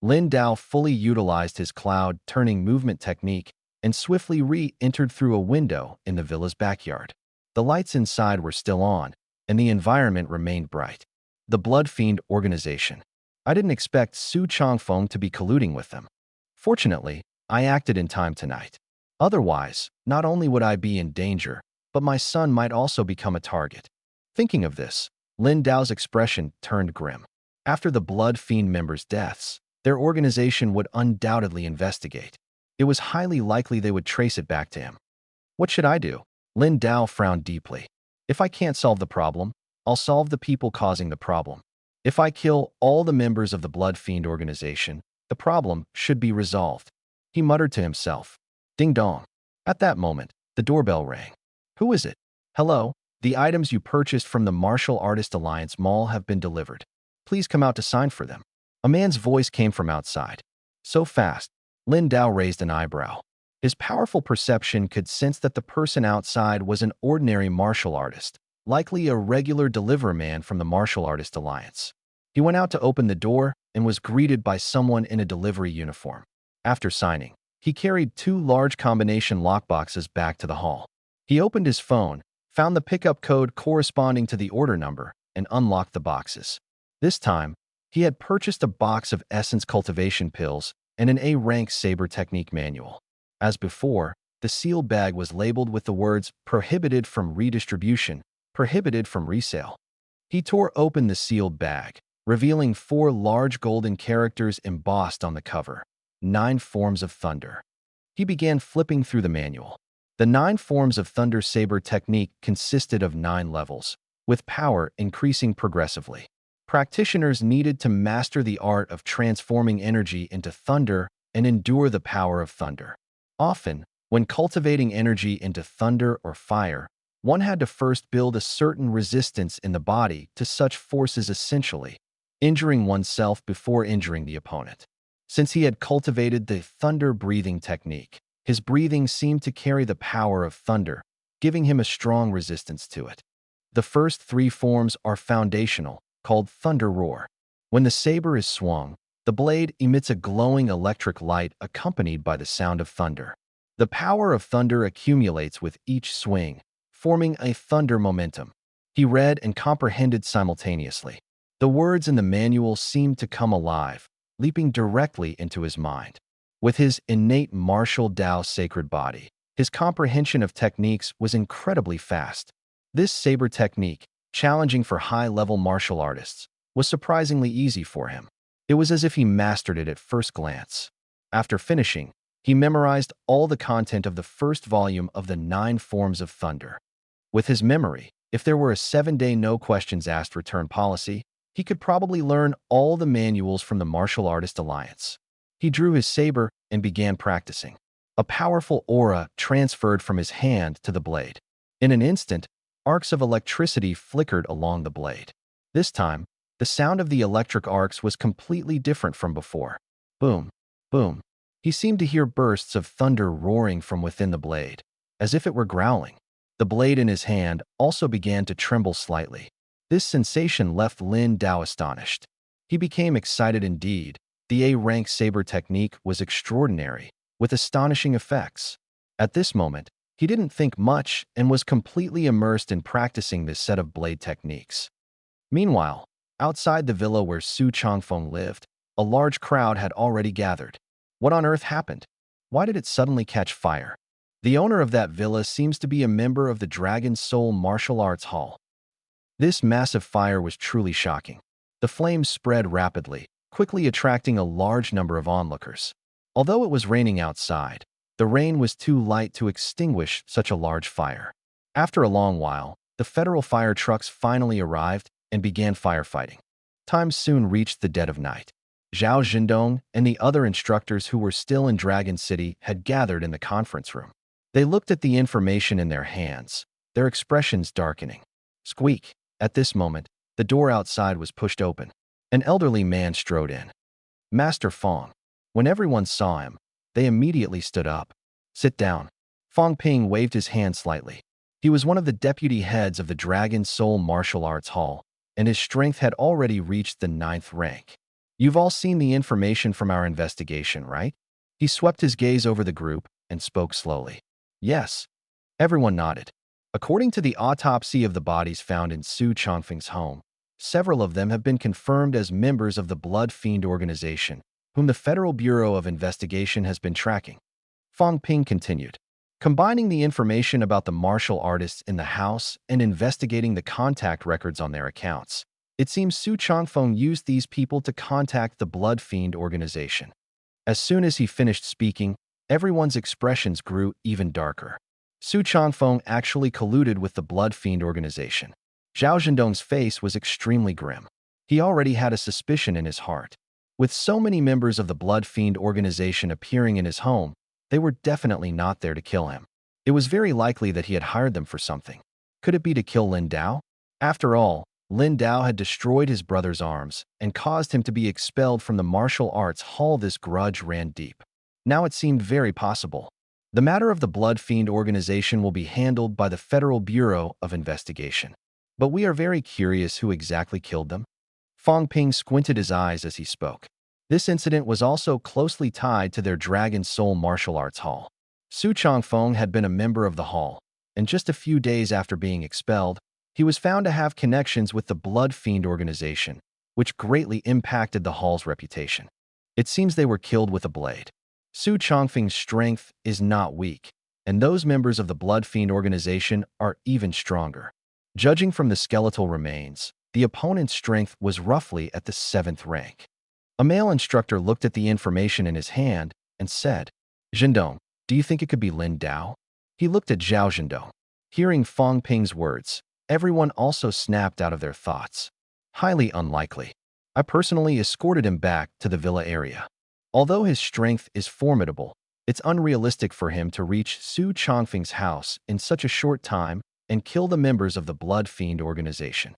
Lin Dao fully utilized his cloud-turning movement technique and swiftly re-entered through a window in the villa's backyard. The lights inside were still on, and the environment remained bright. The Blood Fiend organization. I didn't expect Su Changfeng to be colluding with them. Fortunately, I acted in time tonight. Otherwise, not only would I be in danger, but my son might also become a target. Thinking of this, Lin Dao's expression turned grim. After the Blood Fiend members' deaths, their organization would undoubtedly investigate. It was highly likely they would trace it back to him. What should I do? Lin Dao frowned deeply. If I can't solve the problem, I'll solve the people causing the problem. If I kill all the members of the Blood Fiend organization, the problem should be resolved. He muttered to himself. Ding dong. At that moment, the doorbell rang. Who is it? Hello, the items you purchased from the Martial Artist Alliance Mall have been delivered. Please come out to sign for them. A man's voice came from outside. So fast, Lin Dao raised an eyebrow. His powerful perception could sense that the person outside was an ordinary martial artist, likely a regular delivery man from the Martial Artist Alliance. He went out to open the door and was greeted by someone in a delivery uniform. After signing, he carried 2 large combination lockboxes back to the hall. He opened his phone, found the pickup code corresponding to the order number, and unlocked the boxes. This time, he had purchased a box of Essence Cultivation Pills and an A-rank Saber Technique manual. As before, the sealed bag was labeled with the words "Prohibited from redistribution, prohibited from resale." He tore open the sealed bag, revealing 4 large golden characters embossed on the cover. 9 Forms of Thunder. He began flipping through the manual. The 9 Forms of Thunder Saber Technique consisted of 9 levels, with power increasing progressively. Practitioners needed to master the art of transforming energy into thunder and endure the power of thunder. Often, when cultivating energy into thunder or fire, one had to first build a certain resistance in the body to such forces, essentially injuring oneself before injuring the opponent. Since he had cultivated the thunder breathing technique, his breathing seemed to carry the power of thunder, giving him a strong resistance to it. The first 3 forms are foundational, called Thunder Roar. When the saber is swung, the blade emits a glowing electric light accompanied by the sound of thunder. The power of thunder accumulates with each swing, forming a thunder momentum. He read and comprehended simultaneously. The words in the manual seemed to come alive, leaping directly into his mind. With his innate martial Tao sacred body, his comprehension of techniques was incredibly fast. This saber technique, challenging for high-level martial artists, was surprisingly easy for him. It was as if he mastered it at first glance. After finishing, he memorized all the content of the first volume of the 9 Forms of Thunder. With his memory, if there were a 7-day no questions asked return policy, he could probably learn all the manuals from the Martial Artist Alliance. He drew his saber and began practicing. A powerful aura transferred from his hand to the blade. In an instant, arcs of electricity flickered along the blade. This time, the sound of the electric arcs was completely different from before. Boom, boom. He seemed to hear bursts of thunder roaring from within the blade, as if it were growling. The blade in his hand also began to tremble slightly. This sensation left Lin Dao astonished. He became excited indeed. The A-rank saber technique was extraordinary, with astonishing effects. At this moment, he didn't think much and was completely immersed in practicing this set of blade techniques. Meanwhile, outside the villa where Su Changfeng lived, a large crowd had already gathered. What on earth happened? Why did it suddenly catch fire? The owner of that villa seems to be a member of the Dragon Soul Martial Arts Hall. This massive fire was truly shocking. The flames spread rapidly, quickly attracting a large number of onlookers. Although it was raining outside, the rain was too light to extinguish such a large fire. After a long while, the federal fire trucks finally arrived and began firefighting. Time soon reached the dead of night. Zhao Zhendong and the other instructors who were still in Dragon City had gathered in the conference room. They looked at the information in their hands, their expressions darkening. Squeak. At this moment, the door outside was pushed open. An elderly man strode in. Master Fong. When everyone saw him, they immediately stood up. Sit down. Fong Ping waved his hand slightly. He was one of the deputy heads of the Dragon Soul Martial Arts Hall, and his strength had already reached the 9th rank. You've all seen the information from our investigation, right? He swept his gaze over the group and spoke slowly. Yes. Everyone nodded. According to the autopsy of the bodies found in Su Chongfeng's home, several of them have been confirmed as members of the Blood Fiend organization, whom the Federal Bureau of Investigation has been tracking. Fong Ping continued. Combining the information about the martial artists in the house and investigating the contact records on their accounts, it seems Su Chongfeng used these people to contact the Blood Fiend organization. As soon as he finished speaking, everyone's expressions grew even darker. Su Chongfeng actually colluded with the Blood Fiend organization. Zhao Zhendong's face was extremely grim. He already had a suspicion in his heart. With so many members of the Blood Fiend organization appearing in his home, they were definitely not there to kill him. It was very likely that he had hired them for something. Could it be to kill Lin Dao? After all, Lin Dao had destroyed his brother's arms and caused him to be expelled from the martial arts hall. This grudge ran deep. Now it seemed very possible. The matter of the Blood Fiend organization will be handled by the Federal Bureau of Investigation. But we are very curious who exactly killed them. Fong Ping squinted his eyes as he spoke. This incident was also closely tied to their Dragon Soul Martial Arts Hall. Su Chongfeng had been a member of the hall, and just a few days after being expelled, he was found to have connections with the Blood Fiend organization, which greatly impacted the hall's reputation. It seems they were killed with a blade. Su Chongfeng's strength is not weak, and those members of the Blood Fiend organization are even stronger. Judging from the skeletal remains, the opponent's strength was roughly at the 7th rank. A male instructor looked at the information in his hand and said, Zhendong, do you think it could be Lin Dao? He looked at Zhao Zhendong. Hearing Fong Ping's words, everyone also snapped out of their thoughts. Highly unlikely. I personally escorted him back to the villa area. Although his strength is formidable, it's unrealistic for him to reach Su Chongfeng's house in such a short time and kill the members of the Blood Fiend organization.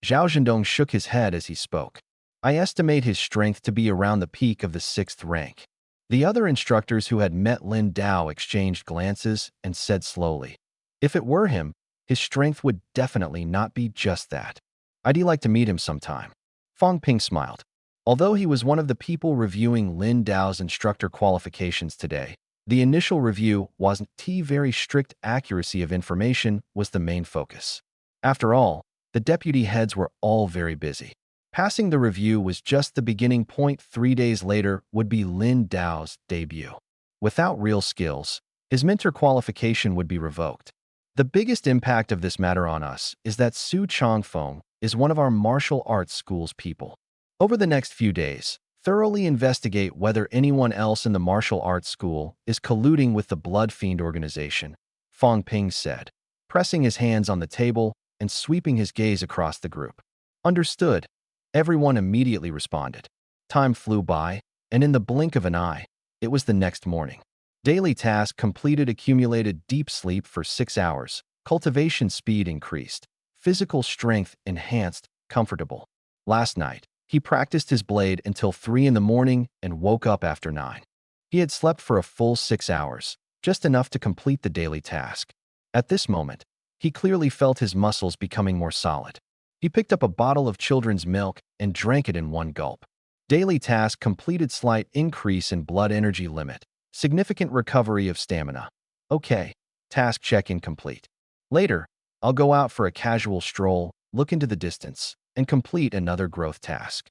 Zhao Zhendong shook his head as he spoke. I estimate his strength to be around the peak of the 6th rank. The other instructors who had met Lin Dao exchanged glances and said slowly, if it were him, his strength would definitely not be just that. I'd like to meet him sometime. Fong Ping smiled. Although he was one of the people reviewing Lin Dao's instructor qualifications today, the initial review wasn't very strict. Accuracy of information was the main focus. After all, the deputy heads were all very busy. Passing the review was just the beginning point. 3 days later would be Lin Dao's debut. Without real skills, his mentor qualification would be revoked. The biggest impact of this matter on us is that Su Chongfeng is one of our martial arts school's people. Over the next few days, thoroughly investigate whether anyone else in the martial arts school is colluding with the Blood Fiend organization, Fong Ping said, pressing his hands on the table and sweeping his gaze across the group. Understood. Everyone immediately responded. Time flew by, and in the blink of an eye, it was the next morning. Daily task completed. Accumulated deep sleep for 6 hours. Cultivation speed increased. Physical strength enhanced. Comfortable. Last night, he practiced his blade until 3 in the morning and woke up after 9. He had slept for a full 6 hours, just enough to complete the daily task. At this moment, he clearly felt his muscles becoming more solid. He picked up a bottle of children's milk and drank it in one gulp. Daily task completed. Slight increase in blood energy limit. Significant recovery of stamina. Okay, task check-in complete. Later, I'll go out for a casual stroll, look into the distance, and complete another growth task.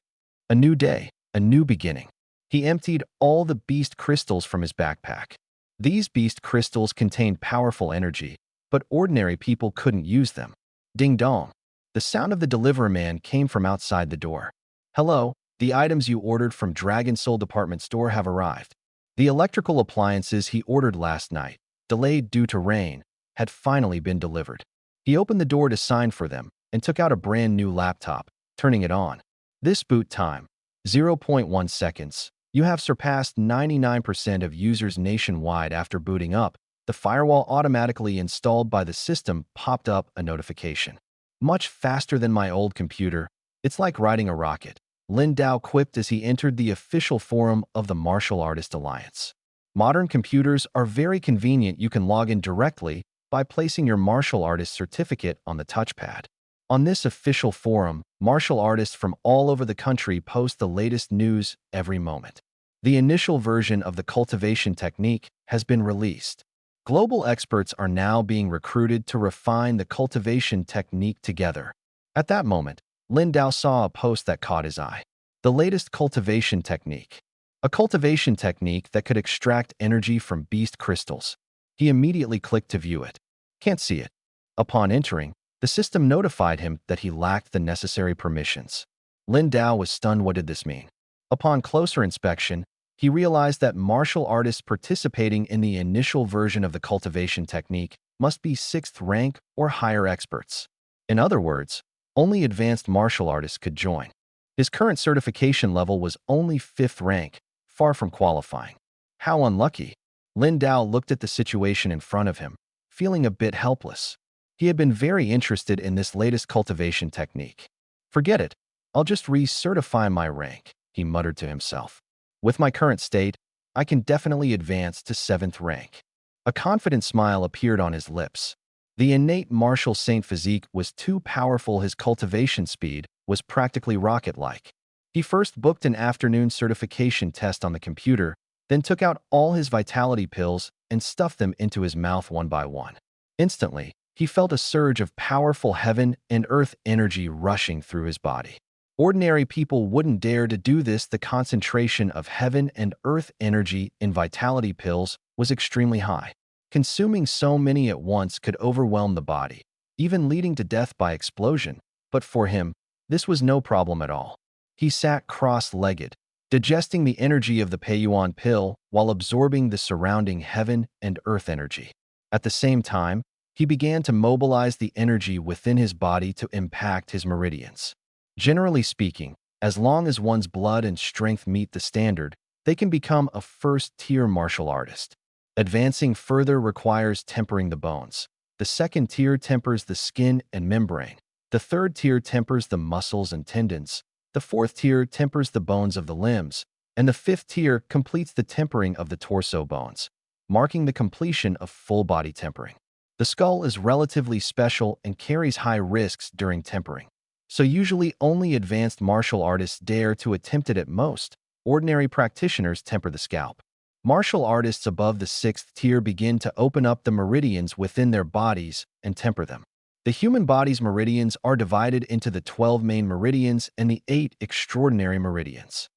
A new day, a new beginning. He emptied all the beast crystals from his backpack. These beast crystals contained powerful energy, but ordinary people couldn't use them. Ding dong. The sound of the delivery man came from outside the door. Hello, the items you ordered from Dragon Soul Department Store have arrived. The electrical appliances he ordered last night, delayed due to rain, had finally been delivered. He opened the door to sign for them and took out a brand new laptop, turning it on. This boot time, 0.1 seconds. You have surpassed 99% of users nationwide after booting up. the firewall automatically installed by the system popped up a notification. Much faster than my old computer, it's like riding a rocket, Lin Dao quipped as he entered the official forum of the Martial Artist Alliance. Modern computers are very convenient. You can log in directly by placing your martial artist certificate on the touchpad. On this official forum, martial artists from all over the country post the latest news every moment. The initial version of the cultivation technique has been released. Global experts are now being recruited to refine the cultivation technique together. At that moment, Lin Dao saw a post that caught his eye. The latest cultivation technique. A cultivation technique that could extract energy from beast crystals. He immediately clicked to view it. Can't see it. Upon entering, the system notified him that he lacked the necessary permissions. Lin Dao was stunned. What did this mean? Upon closer inspection, he realized that martial artists participating in the initial version of the cultivation technique must be 6th rank or higher experts. In other words, only advanced martial artists could join. His current certification level was only 5th rank, far from qualifying. How unlucky. Lin Dao looked at the situation in front of him, feeling a bit helpless. He had been very interested in this latest cultivation technique. Forget it. I'll just recertify my rank, he muttered to himself. With my current state, I can definitely advance to 7th rank. A confident smile appeared on his lips. The innate martial saint physique was too powerful. His cultivation speed was practically rocket-like. He first booked an afternoon certification test on the computer, then took out all his vitality pills and stuffed them into his mouth one by one. Instantly, he felt a surge of powerful heaven and earth energy rushing through his body. Ordinary people wouldn't dare to do this. The concentration of heaven and earth energy in vitality pills was extremely high. Consuming so many at once could overwhelm the body, even leading to death by explosion. But for him, this was no problem at all. He sat cross-legged, digesting the energy of the Peiyuan pill while absorbing the surrounding heaven and earth energy. At the same time, he began to mobilize the energy within his body to impact his meridians. Generally speaking, as long as one's blood and strength meet the standard, they can become a first-tier martial artist. Advancing further requires tempering the bones. The second tier tempers the skin and membrane. The third tier tempers the muscles and tendons. The fourth tier tempers the bones of the limbs. And the fifth tier completes the tempering of the torso bones, marking the completion of full-body tempering. The skull is relatively special and carries high risks during tempering. So usually only advanced martial artists dare to attempt it at most. Ordinary practitioners temper the scalp. Martial artists above the 6th tier begin to open up the meridians within their bodies and temper them. The human body's meridians are divided into the 12 main meridians and the 8 extraordinary meridians.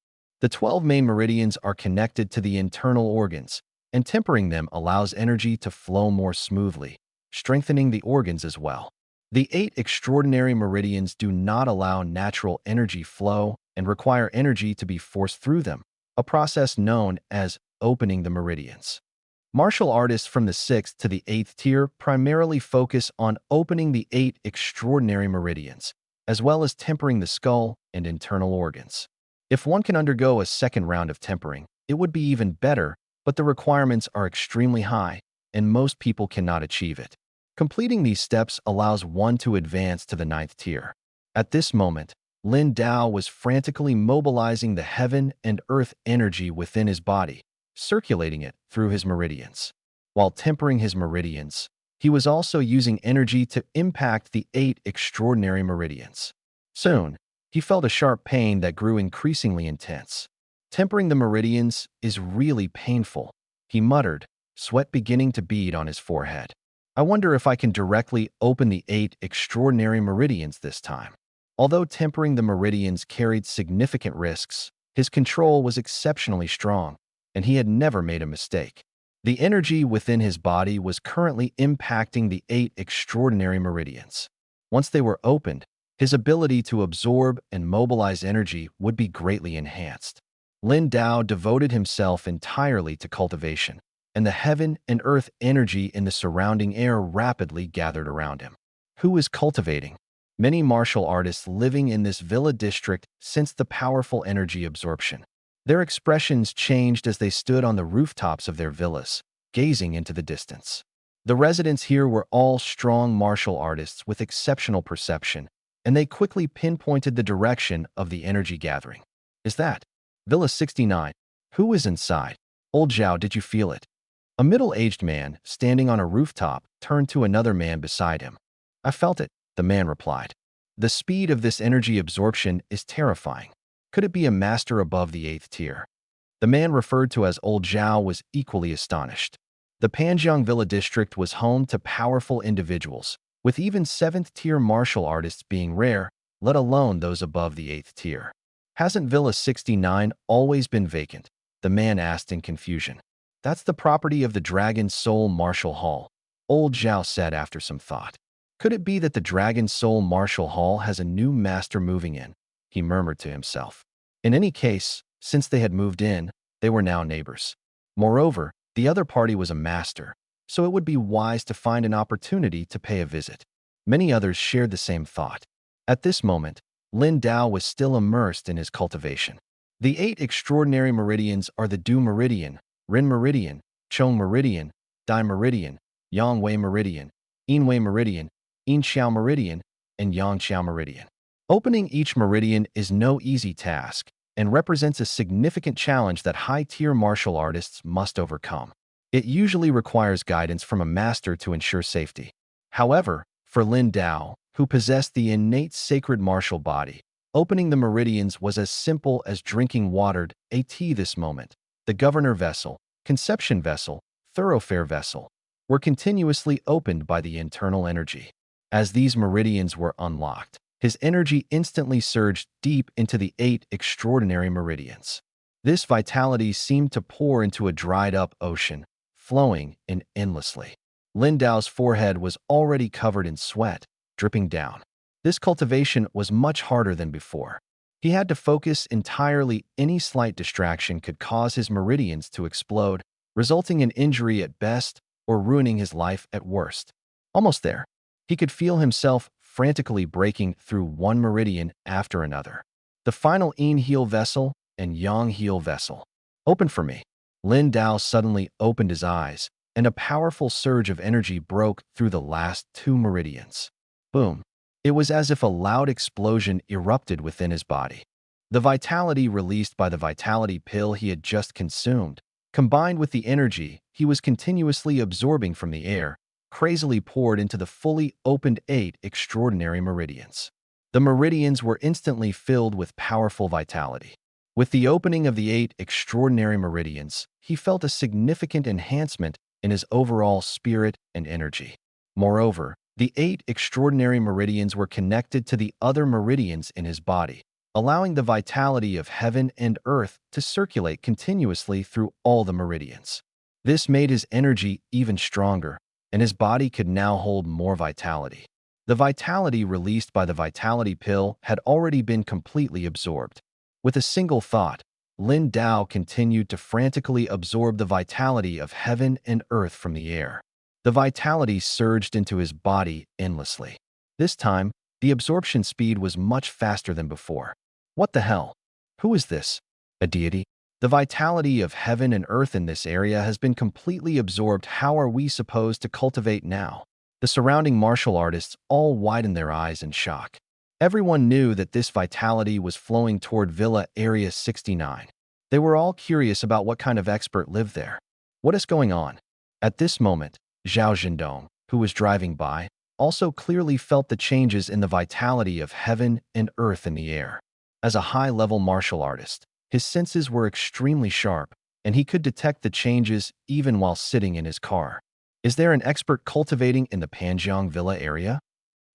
The 12 main meridians are connected to the internal organs, and tempering them allows energy to flow more smoothly, strengthening the organs as well. The 8 extraordinary meridians do not allow natural energy flow and require energy to be forced through them, a process known as opening the meridians. Martial artists from the 6th to the 8th tier primarily focus on opening the 8 extraordinary meridians, as well as tempering the skull and internal organs. If one can undergo a second round of tempering, it would be even better, but the requirements are extremely high, and most people cannot achieve it. Completing these steps allows one to advance to the 9th tier. At this moment, Lin Dao was frantically mobilizing the heaven and earth energy within his body, circulating it through his meridians. While tempering his meridians, he was also using energy to impact the 8 extraordinary meridians. Soon, he felt a sharp pain that grew increasingly intense. Tempering the meridians is really painful, he muttered, sweat beginning to bead on his forehead. I wonder if I can directly open the 8 extraordinary meridians this time. Although tempering the meridians carried significant risks, his control was exceptionally strong, and he had never made a mistake. The energy within his body was currently impacting the 8 extraordinary meridians. Once they were opened, his ability to absorb and mobilize energy would be greatly enhanced. Lin Dao devoted himself entirely to cultivation, and the heaven and earth energy in the surrounding air rapidly gathered around him. Who is cultivating? Many martial artists living in this villa district sensed the powerful energy absorption. Their expressions changed as they stood on the rooftops of their villas, gazing into the distance. The residents here were all strong martial artists with exceptional perception, and they quickly pinpointed the direction of the energy gathering. Is that Villa 69? Who is inside? Old Zhao, did you feel it? A middle-aged man, standing on a rooftop, turned to another man beside him. I felt it, the man replied. The speed of this energy absorption is terrifying. Could it be a master above the 8th tier? The man referred to as Old Zhao was equally astonished. The Panjiang Villa district was home to powerful individuals, with even 7th-tier martial artists being rare, let alone those above the 8th tier. Hasn't Villa 69 always been vacant? The man asked in confusion. That's the property of the Dragon Soul Martial Hall, Old Zhao said after some thought. Could it be that the Dragon Soul Martial Hall has a new master moving in? He murmured to himself. In any case, since they had moved in, they were now neighbors. Moreover, the other party was a master, so it would be wise to find an opportunity to pay a visit. Many others shared the same thought. At this moment, Lin Dao was still immersed in his cultivation. The 8 extraordinary meridians are the Du Meridian, Rin Meridian, Chong Meridian, Dai Meridian, Yang Wei Meridian, Yin Wei Meridian, Yin Xiao Meridian, and Yang Xiao Meridian. Opening each meridian is no easy task and represents a significant challenge that high-tier martial artists must overcome. It usually requires guidance from a master to ensure safety. However, for Lin Dao, who possessed the innate sacred martial body, opening the meridians was as simple as drinking water. This moment, the governor vessel, conception vessel, thoroughfare vessel, were continuously opened by the internal energy. As these meridians were unlocked, his energy instantly surged deep into the 8 extraordinary meridians. This vitality seemed to pour into a dried-up ocean, flowing in endlessly. Lin Dao's forehead was already covered in sweat, dripping down. This cultivation was much harder than before. He had to focus entirely. Any slight distraction could cause his meridians to explode, resulting in injury at best or ruining his life at worst. Almost there. He could feel himself frantically breaking through one meridian after another. The final Yin heel vessel and Yang heel vessel. Open for me. Lin Dao suddenly opened his eyes, and a powerful surge of energy broke through the last 2 meridians. Boom. It was as if a loud explosion erupted within his body. The vitality released by the vitality pill he had just consumed, combined with the energy he was continuously absorbing from the air, crazily poured into the fully opened 8 extraordinary meridians. The meridians were instantly filled with powerful vitality. With the opening of the 8 extraordinary meridians, he felt a significant enhancement in his overall spirit and energy. Moreover, the 8 extraordinary meridians were connected to the other meridians in his body, allowing the vitality of heaven and earth to circulate continuously through all the meridians. This made his energy even stronger, and his body could now hold more vitality. The vitality released by the vitality pill had already been completely absorbed. With a single thought, Lin Dao continued to frantically absorb the vitality of heaven and earth from the air. The vitality surged into his body endlessly. This time, the absorption speed was much faster than before. What the hell? Who is this? A deity? The vitality of heaven and earth in this area has been completely absorbed. How are we supposed to cultivate now? The surrounding martial artists all widened their eyes in shock. Everyone knew that this vitality was flowing toward Villa Area 69. They were all curious about what kind of expert lived there. What is going on? At this moment, Zhao Zhendong, who was driving by, also clearly felt the changes in the vitality of heaven and earth in the air. As a high-level martial artist, his senses were extremely sharp, and he could detect the changes even while sitting in his car. Is there an expert cultivating in the Panjiang Villa area?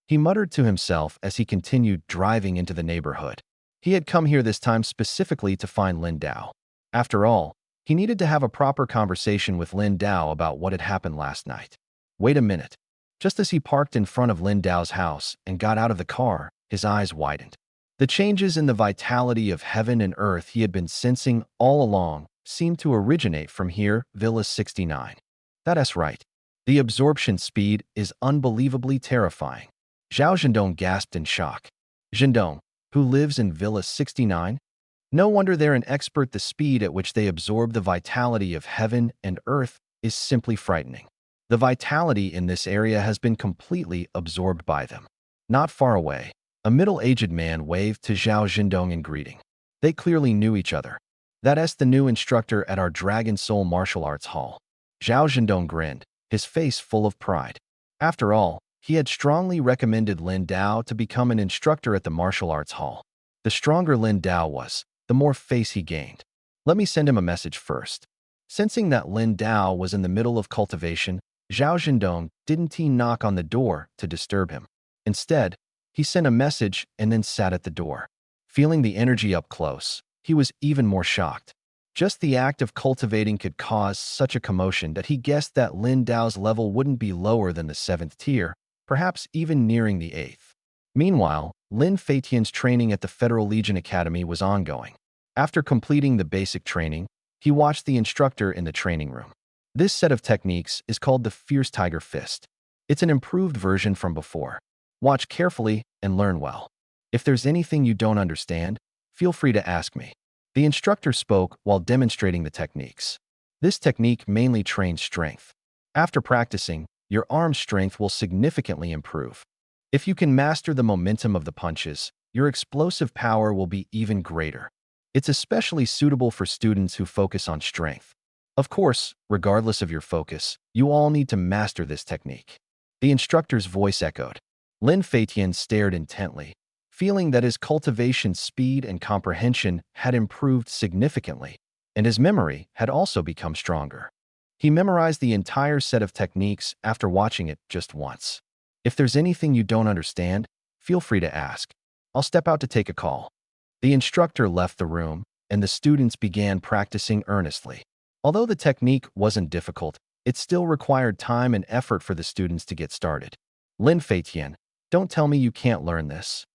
He muttered to himself as he continued driving into the neighborhood. He had come here this time specifically to find Lin Dao. After all, he needed to have a proper conversation with Lin Dao about what had happened last night. Wait a minute. Just as he parked in front of Lin Dao's house and got out of the car, his eyes widened. The changes in the vitality of heaven and earth he had been sensing all along seemed to originate from here, Villa 69. That's right. The absorption speed is unbelievably terrifying. Zhao Zhendong gasped in shock. Zhendong, who lives in Villa 69? No wonder they're an expert. The speed at which they absorb the vitality of heaven and earth is simply frightening. The vitality in this area has been completely absorbed by them. Not far away, a middle-aged man waved to Zhao Zhendong in greeting. They clearly knew each other. That's the new instructor at our Dragon Soul Martial Arts Hall. Zhao Zhendong grinned, his face full of pride. After all, he had strongly recommended Lin Dao to become an instructor at the martial arts hall. The stronger Lin Dao was, the more face he gained. Let me send him a message first. Sensing that Lin Dao was in the middle of cultivation, Zhao Zhendong didn't knock on the door to disturb him. Instead, he sent a message and then sat at the door. Feeling the energy up close, he was even more shocked. Just the act of cultivating could cause such a commotion that he guessed that Lin Dao's level wouldn't be lower than the 7th tier, perhaps even nearing the 8th. Meanwhile, Lin Feitian's training at the Federal Legion Academy was ongoing. After completing the basic training, he watched the instructor in the training room. This set of techniques is called the Fierce Tiger Fist. It's an improved version from before. Watch carefully and learn well. If there's anything you don't understand, feel free to ask me. The instructor spoke while demonstrating the techniques. This technique mainly trains strength. After practicing, your arm strength will significantly improve. If you can master the momentum of the punches, your explosive power will be even greater. It's especially suitable for students who focus on strength. Of course, regardless of your focus, you all need to master this technique. The instructor's voice echoed. Lin Feitian stared intently, feeling that his cultivation speed and comprehension had improved significantly, and his memory had also become stronger. He memorized the entire set of techniques after watching it just once. If there's anything you don't understand, feel free to ask. I'll step out to take a call. The instructor left the room, and the students began practicing earnestly. Although the technique wasn't difficult, it still required time and effort for the students to get started. Lin Feitian, don't tell me you can't learn this.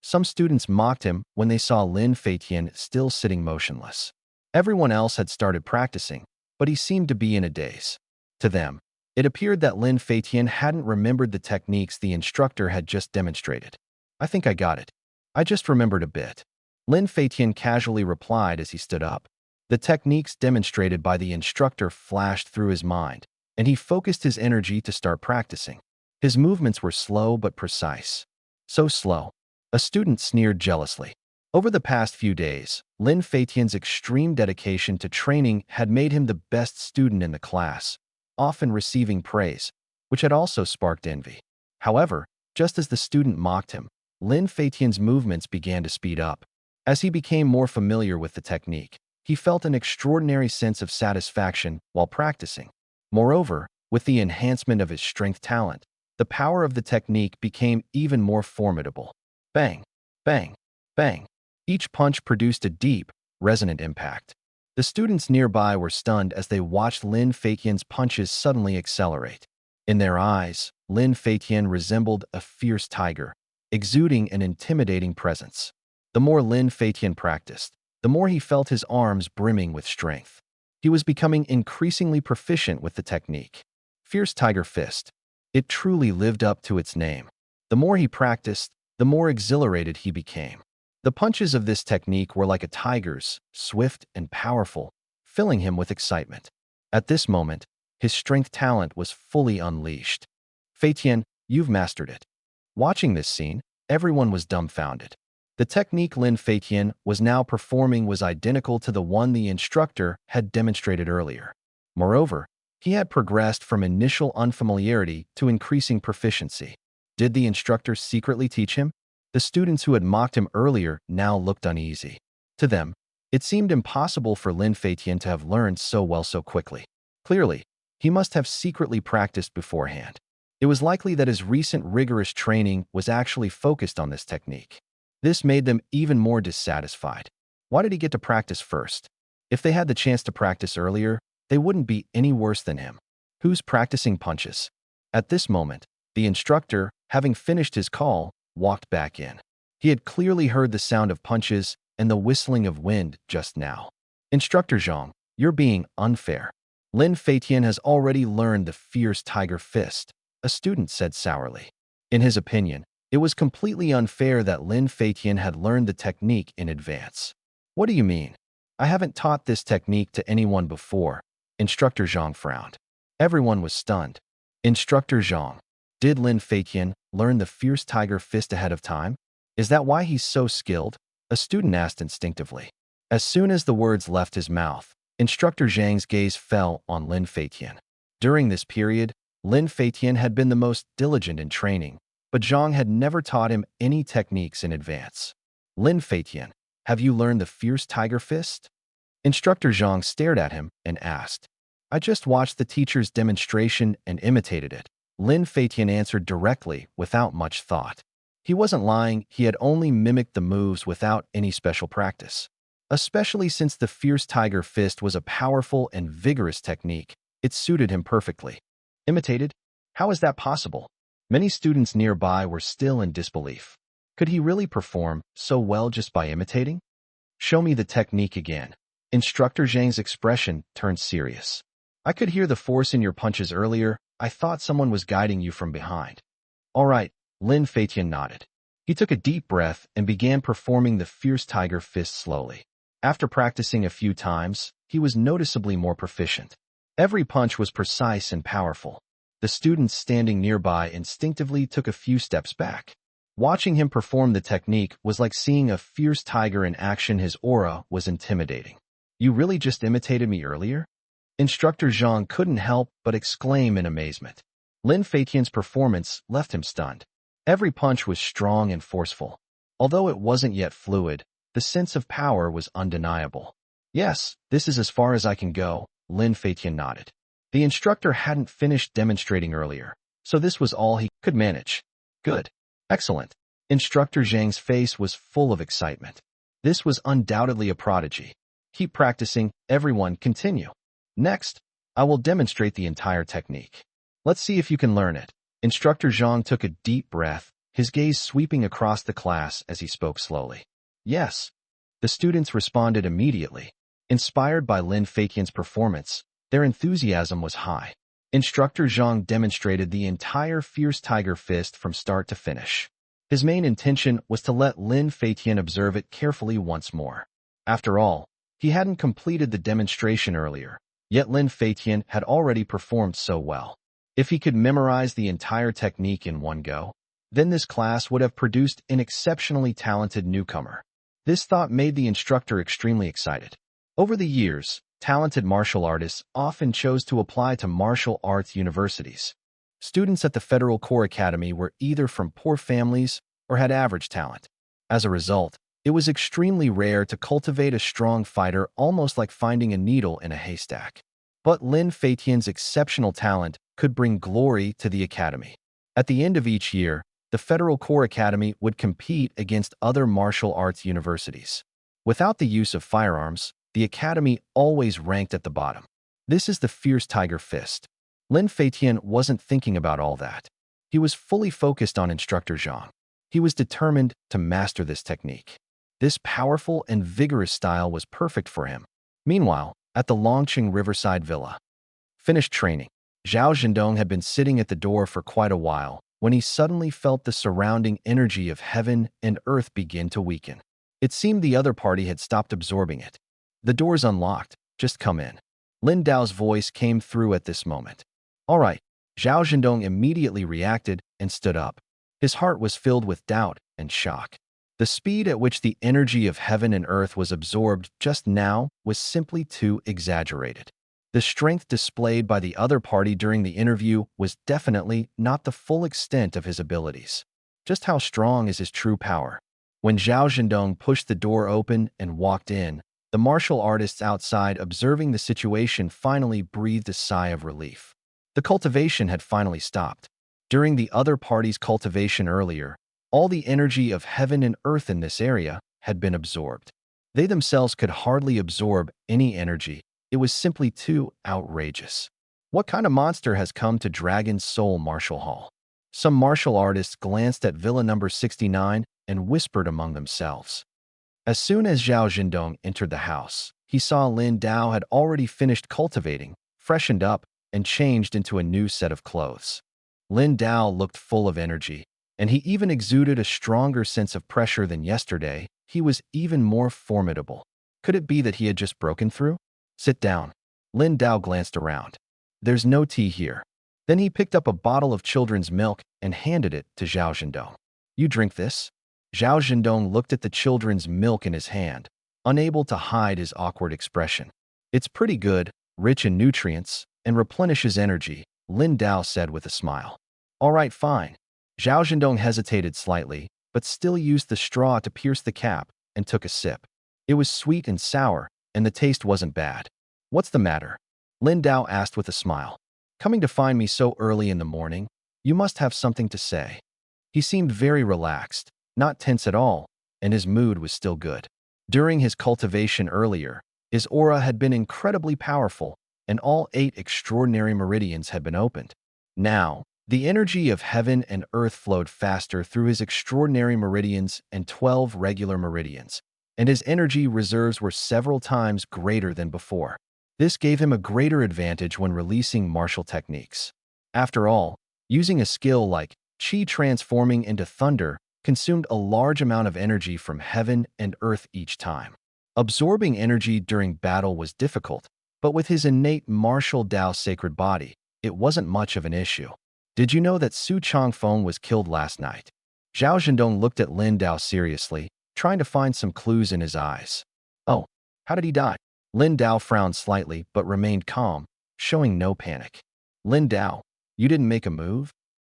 Some students mocked him when they saw Lin Feitian still sitting motionless. Everyone else had started practicing, but he seemed to be in a daze. To them, it appeared that Lin Feitian hadn't remembered the techniques the instructor had just demonstrated. I think I got it. I just remembered a bit. Lin Feitian casually replied as he stood up. The techniques demonstrated by the instructor flashed through his mind, and he focused his energy to start practicing. His movements were slow but precise. So slow. A student sneered jealously. Over the past few days, Lin Feitian's extreme dedication to training had made him the best student in the class, often receiving praise, which had also sparked envy. However, just as the student mocked him, Lin Feitian's movements began to speed up. As he became more familiar with the technique, he felt an extraordinary sense of satisfaction while practicing. Moreover, with the enhancement of his strength talent, the power of the technique became even more formidable. Bang, bang, bang. Each punch produced a deep, resonant impact. The students nearby were stunned as they watched Lin Feitian's punches suddenly accelerate. In their eyes, Lin Feitian resembled a fierce tiger, exuding an intimidating presence. The more Lin Feitian practiced, the more he felt his arms brimming with strength. He was becoming increasingly proficient with the technique. Fierce Tiger Fist. It truly lived up to its name. The more he practiced, the more exhilarated he became. The punches of this technique were like a tiger's, swift and powerful, filling him with excitement. At this moment, his strength talent was fully unleashed. Feitian, you've mastered it. Watching this scene, everyone was dumbfounded. The technique Lin Feitian was now performing was identical to the one the instructor had demonstrated earlier. Moreover, he had progressed from initial unfamiliarity to increasing proficiency. Did the instructor secretly teach him? The students who had mocked him earlier now looked uneasy. To them, it seemed impossible for Lin Feitian to have learned so well so quickly. Clearly, he must have secretly practiced beforehand. It was likely that his recent rigorous training was actually focused on this technique. This made them even more dissatisfied. Why did he get to practice first? If they had the chance to practice earlier, they wouldn't be any worse than him. Who's practicing punches? At this moment, the instructor, having finished his call, walked back in. He had clearly heard the sound of punches and the whistling of wind just now. Instructor Zhang, you're being unfair. Lin Feitian has already learned the Fierce Tiger Fist, a student said sourly. In his opinion, it was completely unfair that Lin Feitian had learned the technique in advance. What do you mean? I haven't taught this technique to anyone before. Instructor Zhang frowned. Everyone was stunned. Instructor Zhang, did Lin Feiqian learn the fierce tiger fist ahead of time? Is that why he's so skilled? A student asked instinctively. As soon as the words left his mouth, Instructor Zhang's gaze fell on Lin Feiqian. During this period, Lin Feiqian had been the most diligent in training, but Zhang had never taught him any techniques in advance. Lin Feiqian, have you learned the fierce tiger fist? Instructor Zhang stared at him and asked. I just watched the teacher's demonstration and imitated it. Lin Feiqian answered directly without much thought. He wasn't lying, he had only mimicked the moves without any special practice. Especially since the fierce tiger fist was a powerful and vigorous technique, it suited him perfectly. Imitated? How is that possible? Many students nearby were still in disbelief. Could he really perform so well just by imitating? Show me the technique again. Instructor Zhang's expression turned serious. I could hear the force in your punches earlier. I thought someone was guiding you from behind. All right, Lin Feiqian nodded. He took a deep breath and began performing the fierce tiger fist slowly. After practicing a few times, he was noticeably more proficient. Every punch was precise and powerful. The students standing nearby instinctively took a few steps back. Watching him perform the technique was like seeing a fierce tiger in action. His aura was intimidating. You really just imitated me earlier? Instructor Zhang couldn't help but exclaim in amazement. Lin Feiqian's performance left him stunned. Every punch was strong and forceful. Although it wasn't yet fluid, the sense of power was undeniable. Yes, this is as far as I can go, Lin Feiqian nodded. The instructor hadn't finished demonstrating earlier, so this was all he could manage. Good. Excellent. Instructor Zhang's face was full of excitement. This was undoubtedly a prodigy. Keep practicing, everyone, continue. Next, I will demonstrate the entire technique. Let's see if you can learn it. Instructor Zhang took a deep breath, his gaze sweeping across the class as he spoke slowly. Yes. The students responded immediately. Inspired by Lin Feiqian's performance, their enthusiasm was high. Instructor Zhang demonstrated the entire fierce tiger fist from start to finish. His main intention was to let Lin Feiqian observe it carefully once more. After all, he hadn't completed the demonstration earlier, yet Lin Feiqian had already performed so well. If he could memorize the entire technique in one go, then this class would have produced an exceptionally talented newcomer. This thought made the instructor extremely excited. Over the years, talented martial artists often chose to apply to martial arts universities. Students at the Federal Corps Academy were either from poor families or had average talent. As a result, it was extremely rare to cultivate a strong fighter, almost like finding a needle in a haystack. But Lin Feiqian's exceptional talent could bring glory to the academy. At the end of each year, the Federal Corps Academy would compete against other martial arts universities. Without the use of firearms, the academy always ranked at the bottom. This is the fierce tiger fist. Lin Feiqian wasn't thinking about all that. He was fully focused on Instructor Zhang. He was determined to master this technique. This powerful and vigorous style was perfect for him. Meanwhile, at the Longqing Riverside Villa, finished training, Zhao Zhendong had been sitting at the door for quite a while when he suddenly felt the surrounding energy of heaven and earth begin to weaken. It seemed the other party had stopped absorbing it. The door's unlocked. Just come in. Lin Dao's voice came through at this moment. All right. Zhao Zhendong immediately reacted and stood up. His heart was filled with doubt and shock. The speed at which the energy of heaven and earth was absorbed just now was simply too exaggerated. The strength displayed by the other party during the interview was definitely not the full extent of his abilities. Just how strong is his true power? When Zhao Zhendong pushed the door open and walked in, the martial artists outside observing the situation finally breathed a sigh of relief. The cultivation had finally stopped. During the other party's cultivation earlier, all the energy of heaven and earth in this area had been absorbed. They themselves could hardly absorb any energy. It was simply too outrageous. What kind of monster has come to Dragon's Soul Martial Hall? Some martial artists glanced at Villa number 69 and whispered among themselves. As soon as Zhao Zhendong entered the house, he saw Lin Dao had already finished cultivating, freshened up, and changed into a new set of clothes. Lin Dao looked full of energy, and he even exuded a stronger sense of pressure than yesterday. He was even more formidable. Could it be that he had just broken through? Sit down. Lin Dao glanced around. There's no tea here. Then he picked up a bottle of children's milk and handed it to Zhao Zhendong. You drink this? Zhao Zhendong looked at the children's milk in his hand, unable to hide his awkward expression. It's pretty good, rich in nutrients, and replenishes energy, Lin Dao said with a smile. All right, fine. Zhao Zhendong hesitated slightly, but still used the straw to pierce the cap and took a sip. It was sweet and sour, and the taste wasn't bad. What's the matter? Lin Dao asked with a smile. Coming to find me so early in the morning? You must have something to say. He seemed very relaxed, not tense at all, and his mood was still good. During his cultivation earlier, his aura had been incredibly powerful, and all 8 extraordinary meridians had been opened. Now, the energy of heaven and earth flowed faster through his extraordinary meridians and 12 regular meridians, and his energy reserves were several times greater than before. This gave him a greater advantage when releasing martial techniques. After all, using a skill like Qi transforming into thunder consumed a large amount of energy from heaven and earth each time. Absorbing energy during battle was difficult, but with his innate martial Dao sacred body, it wasn't much of an issue. Did you know that Su Changfeng was killed last night? Zhao Zhendong looked at Lin Dao seriously, trying to find some clues in his eyes. Oh, how did he die? Lin Dao frowned slightly but remained calm, showing no panic. Lin Dao, you didn't make a move?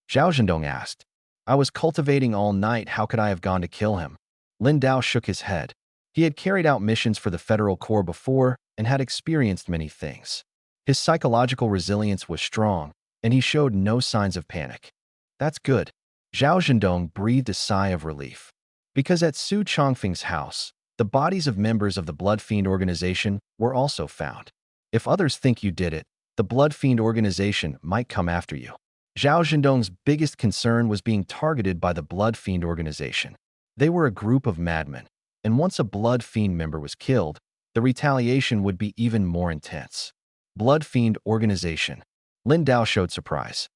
Zhao Zhendong asked. I was cultivating all night, how could I have gone to kill him? Lin Dao shook his head. He had carried out missions for the Federal Corps before and had experienced many things. His psychological resilience was strong, and he showed no signs of panic. That's good. Zhao Zhendong breathed a sigh of relief. Because at Su Changfeng's house, the bodies of members of the Blood Fiend organization were also found. If others think you did it, the Blood Fiend organization might come after you. Zhao Zhendong's biggest concern was being targeted by the Blood Fiend organization. They were a group of madmen, and once a Blood Fiend member was killed, the retaliation would be even more intense. Blood Fiend organization. Lin Dao showed surprise.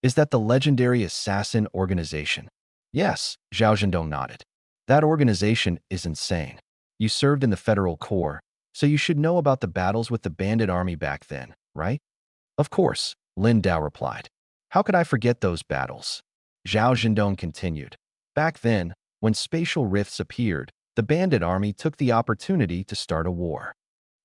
Is that the legendary assassin organization? Yes, Zhao Zhendong nodded. That organization is insane. You served in the Federal Corps, so you should know about the battles with the bandit army back then, right? Of course, Lin Dao replied. How could I forget those battles? Zhao Zhendong continued. Back then, when spatial rifts appeared, the bandit army took the opportunity to start a war.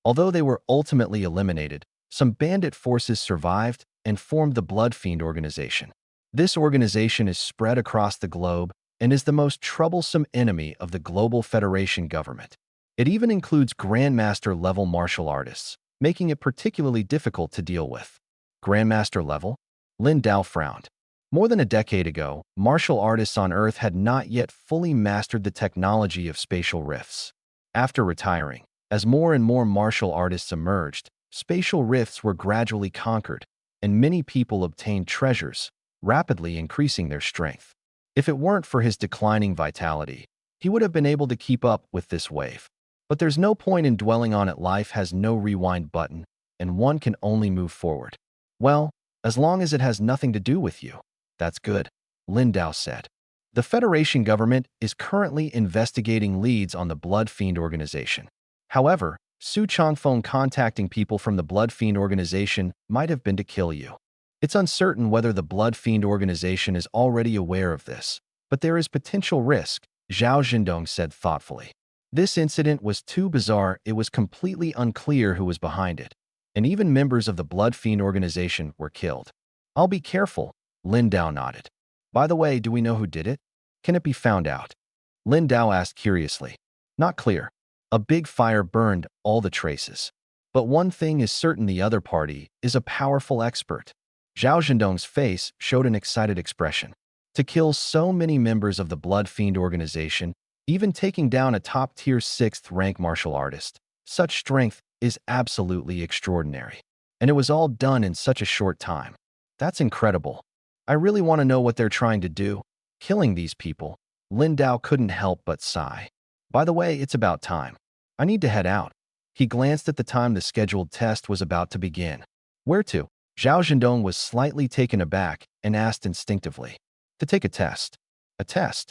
Although they were ultimately eliminated, some bandit forces survived and formed the Blood Fiend organization. This organization is spread across the globe and is the most troublesome enemy of the Global Federation government. It even includes Grandmaster-level martial artists, making it particularly difficult to deal with. Grandmaster level? Lin Dao frowned. More than a decade ago, martial artists on Earth had not yet fully mastered the technology of spatial rifts. After retiring, as more and more martial artists emerged, spatial rifts were gradually conquered, and many people obtained treasures, rapidly increasing their strength. If it weren't for his declining vitality, he would have been able to keep up with this wave. But there's no point in dwelling on it. Life has no rewind button, and one can only move forward. Well, as long as it has nothing to do with you, that's good, Lin Dao said. The Federation government is currently investigating leads on the Blood Fiend organization. However, Su Changfeng contacting people from the Blood Fiend organization might have been to kill you. It's uncertain whether the Blood Fiend organization is already aware of this, but there is potential risk, Zhao Zhendong said thoughtfully. This incident was too bizarre, it was completely unclear who was behind it, and even members of the Blood Fiend organization were killed. I'll be careful, Lin Dao nodded. By the way, do we know who did it? Can it be found out? Lin Dao asked curiously. Not clear. A big fire burned all the traces. But one thing is certain, the other party is a powerful expert. Zhao Zhendong's face showed an excited expression. To kill so many members of the Blood Fiend organization, even taking down a top-tier 6th-rank martial artist, such strength is absolutely extraordinary. And it was all done in such a short time. That's incredible. I really want to know what they're trying to do. Killing these people. Lin Dao couldn't help but sigh. By the way, it's about time. I need to head out. He glanced at the time. The scheduled test was about to begin. Where to? Zhao Zhendong was slightly taken aback and asked instinctively. To take a test. A test?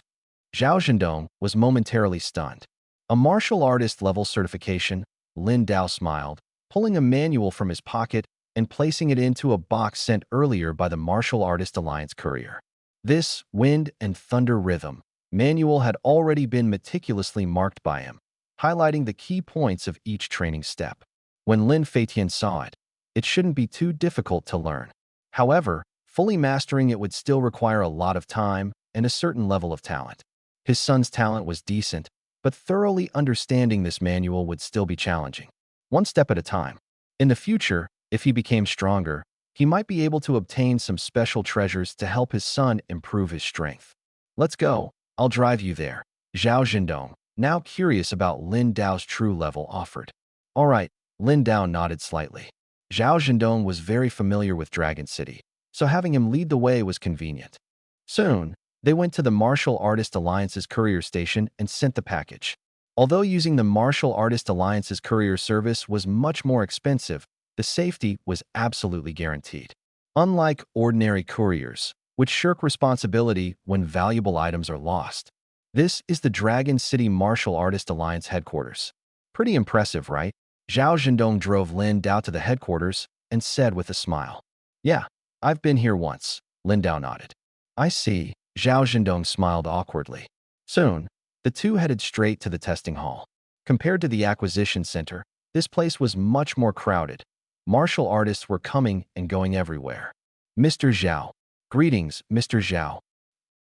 Zhao Zhendong was momentarily stunned. A martial artist level certification, Lin Dao smiled, pulling a manual from his pocket and placing it into a box sent earlier by the Martial Artist Alliance courier. This wind and thunder rhythm manual had already been meticulously marked by him, highlighting the key points of each training step. When Lin Feitian saw it, it shouldn't be too difficult to learn. However, fully mastering it would still require a lot of time and a certain level of talent. His son's talent was decent, but thoroughly understanding this manual would still be challenging. One step at a time. In the future, if he became stronger, he might be able to obtain some special treasures to help his son improve his strength. Let's go. I'll drive you there. Zhao Zhendong, now curious about Lin Dao's true level, offered. All right, Lin Dao nodded slightly. Zhao Zhendong was very familiar with Dragon City, so having him lead the way was convenient. Soon, they went to the Martial Artist Alliance's courier station and sent the package. Although using the Martial Artist Alliance's courier service was much more expensive, the safety was absolutely guaranteed. Unlike ordinary couriers, which shirk responsibility when valuable items are lost, this is the Dragon City Martial Artist Alliance headquarters. Pretty impressive, right? Zhao Zhendong drove Lin Dao to the headquarters and said with a smile. Yeah, I've been here once. Lin Dao nodded. I see. Zhao Zhendong smiled awkwardly. Soon, the two headed straight to the testing hall. Compared to the acquisition center, this place was much more crowded. Martial artists were coming and going everywhere. Mr. Zhao. Greetings, Mr. Zhao.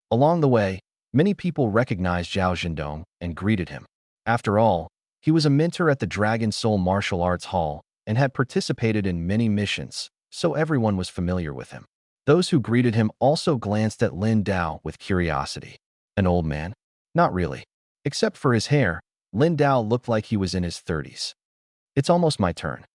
Along the way, many people recognized Zhao Zhendong and greeted him. After all, he was a mentor at the Dragon Soul Martial Arts Hall and had participated in many missions, so everyone was familiar with him. Those who greeted him also glanced at Lin Dao with curiosity. An old man? Not really. Except for his hair, Lin Dao looked like he was in his 30s. It's almost my turn.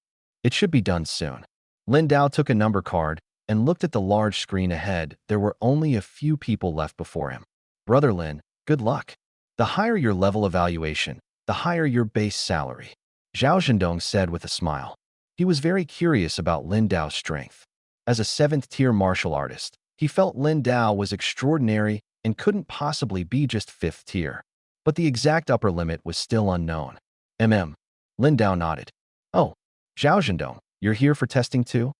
It should be done soon. Lin Dao took a number card and looked at the large screen ahead. There were only a few people left before him. Brother Lin, good luck. The higher your level evaluation, the higher your base salary, Zhao Zhendong said with a smile. He was very curious about Lin Dao's strength. As a 7th-tier martial artist, he felt Lin Dao was extraordinary and couldn't possibly be just 5th tier. But the exact upper limit was still unknown. Lin Dao nodded. Oh, Zhao Zhendong, you're here for testing too?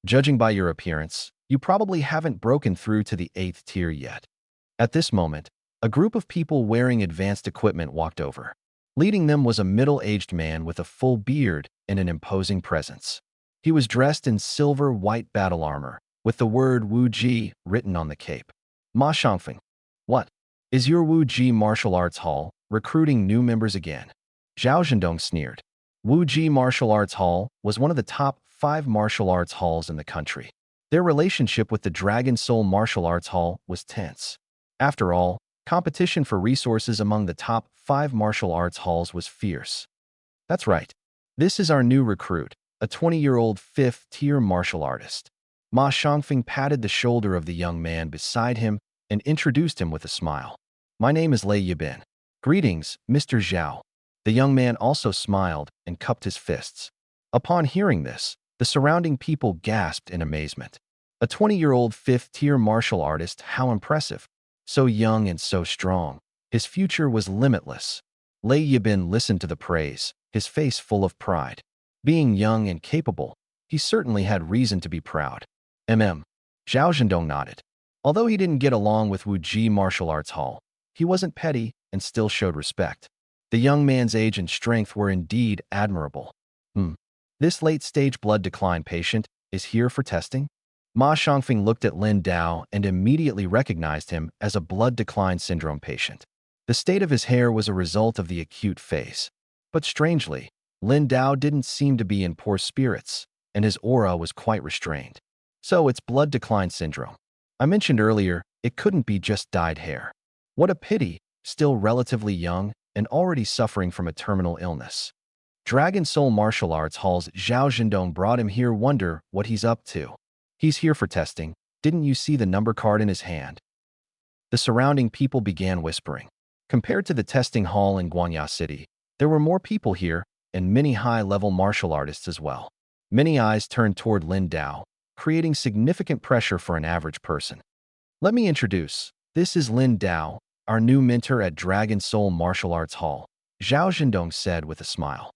Judging by your appearance, you probably haven't broken through to the 8th tier yet. At this moment, a group of people wearing advanced equipment walked over. Leading them was a middle-aged man with a full beard and an imposing presence. He was dressed in silver-white battle armor, with the word Wu Ji written on the cape. Ma Shangfeng. What? Is your Wu Ji Martial Arts Hall recruiting new members again? Zhao Zhendong sneered. Wu Ji Martial Arts Hall was one of the top 5 martial arts halls in the country. Their relationship with the Dragon Soul Martial Arts Hall was tense. After all, competition for resources among the top 5 martial arts halls was fierce. That's right. This is our new recruit, a 20-year-old 5th-tier martial artist. Ma Shangfeng patted the shoulder of the young man beside him and introduced him with a smile. My name is Lei Yibin. Greetings, Mr. Zhao. The young man also smiled and cupped his fists. Upon hearing this, the surrounding people gasped in amazement. A 20-year-old 5th-tier martial artist, how impressive. So young and so strong. His future was limitless. Lei Yibin listened to the praise, his face full of pride. Being young and capable, he certainly had reason to be proud. Zhao Zhendong nodded. Although he didn't get along with Wu Ji Martial Arts Hall, he wasn't petty and still showed respect. The young man's age and strength were indeed admirable. This late-stage blood decline patient is here for testing? Ma Shangfeng looked at Lin Dao and immediately recognized him as a blood decline syndrome patient. The state of his hair was a result of the acute phase. But strangely, Lin Dao didn't seem to be in poor spirits, and his aura was quite restrained. So it's blood decline syndrome. I mentioned earlier, it couldn't be just dyed hair. What a pity, still relatively young and already suffering from a terminal illness. Dragon Soul Martial Arts Hall's Zhao Zhendong brought him here. Wonder what he's up to. He's here for testing. Didn't you see the number card in his hand? The surrounding people began whispering. Compared to the testing hall in Guanya City, there were more people here and many high-level martial artists as well. Many eyes turned toward Lin Dao, creating significant pressure for an average person. Let me introduce. This is Lin Dao, our new mentor at Dragon Soul Martial Arts Hall, Zhao Zhendong said with a smile.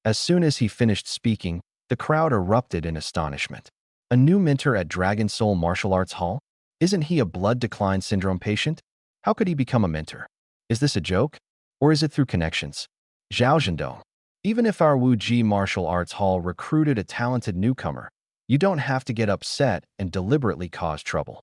As soon as he finished speaking, The crowd erupted in astonishment. A new mentor at Dragon Soul Martial Arts Hall? Isn't he a blood decline syndrome patient? How could he become a mentor? Is this a joke? Or is it through connections? Zhao Zhendong. Even if our Wuji Martial Arts Hall recruited a talented newcomer, you don't have to get upset and deliberately cause trouble.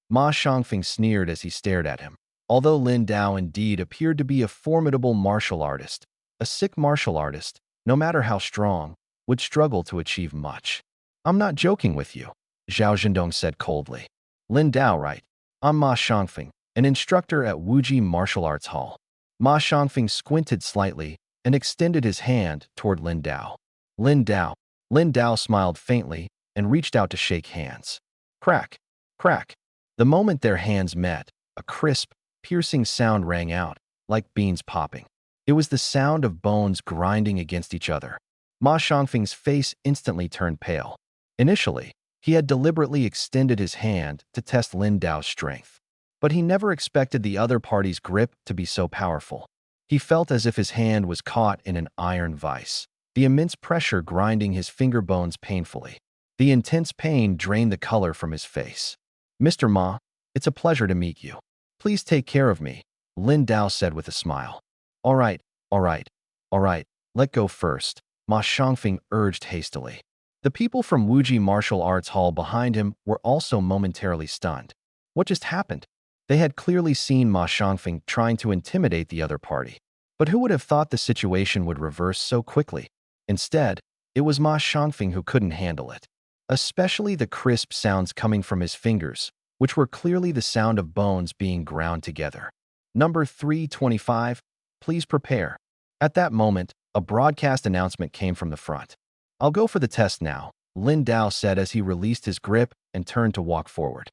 Ma Shangfeng sneered as he stared at him. Although Lin Dao indeed appeared to be a formidable martial artist, a sick martial artist, no matter how strong, would struggle to achieve much. I'm not joking with you, Zhao Zhendong said coldly. Lin Dao, right? I'm Ma Shangfeng, an instructor at Wuji Martial Arts Hall. Ma Shangfeng squinted slightly and extended his hand toward Lin Dao. Lin Dao. Lin Dao smiled faintly and reached out to shake hands. Crack, crack. The moment their hands met, a crisp, piercing sound rang out, like beans popping. It was the sound of bones grinding against each other. Ma Shangfeng's face instantly turned pale. Initially, he had deliberately extended his hand to test Lin Dao's strength. But he never expected the other party's grip to be so powerful. He felt as if his hand was caught in an iron vise, the immense pressure grinding his finger bones painfully. The intense pain drained the color from his face. Mr. Ma, it's a pleasure to meet you. Please take care of me, Lin Dao said with a smile. All right, all right, all right, let go first, Ma Shangfeng urged hastily. The people from Wuji Martial Arts Hall behind him were also momentarily stunned. What just happened? They had clearly seen Ma Shangfeng trying to intimidate the other party. But who would have thought the situation would reverse so quickly? Instead, it was Ma Shangfeng who couldn't handle it. Especially the crisp sounds coming from his fingers, which were clearly the sound of bones being ground together. Number 325, please prepare. At that moment, a broadcast announcement came from the front. I'll go for the test now, Lin Dao said as he released his grip and turned to walk forward.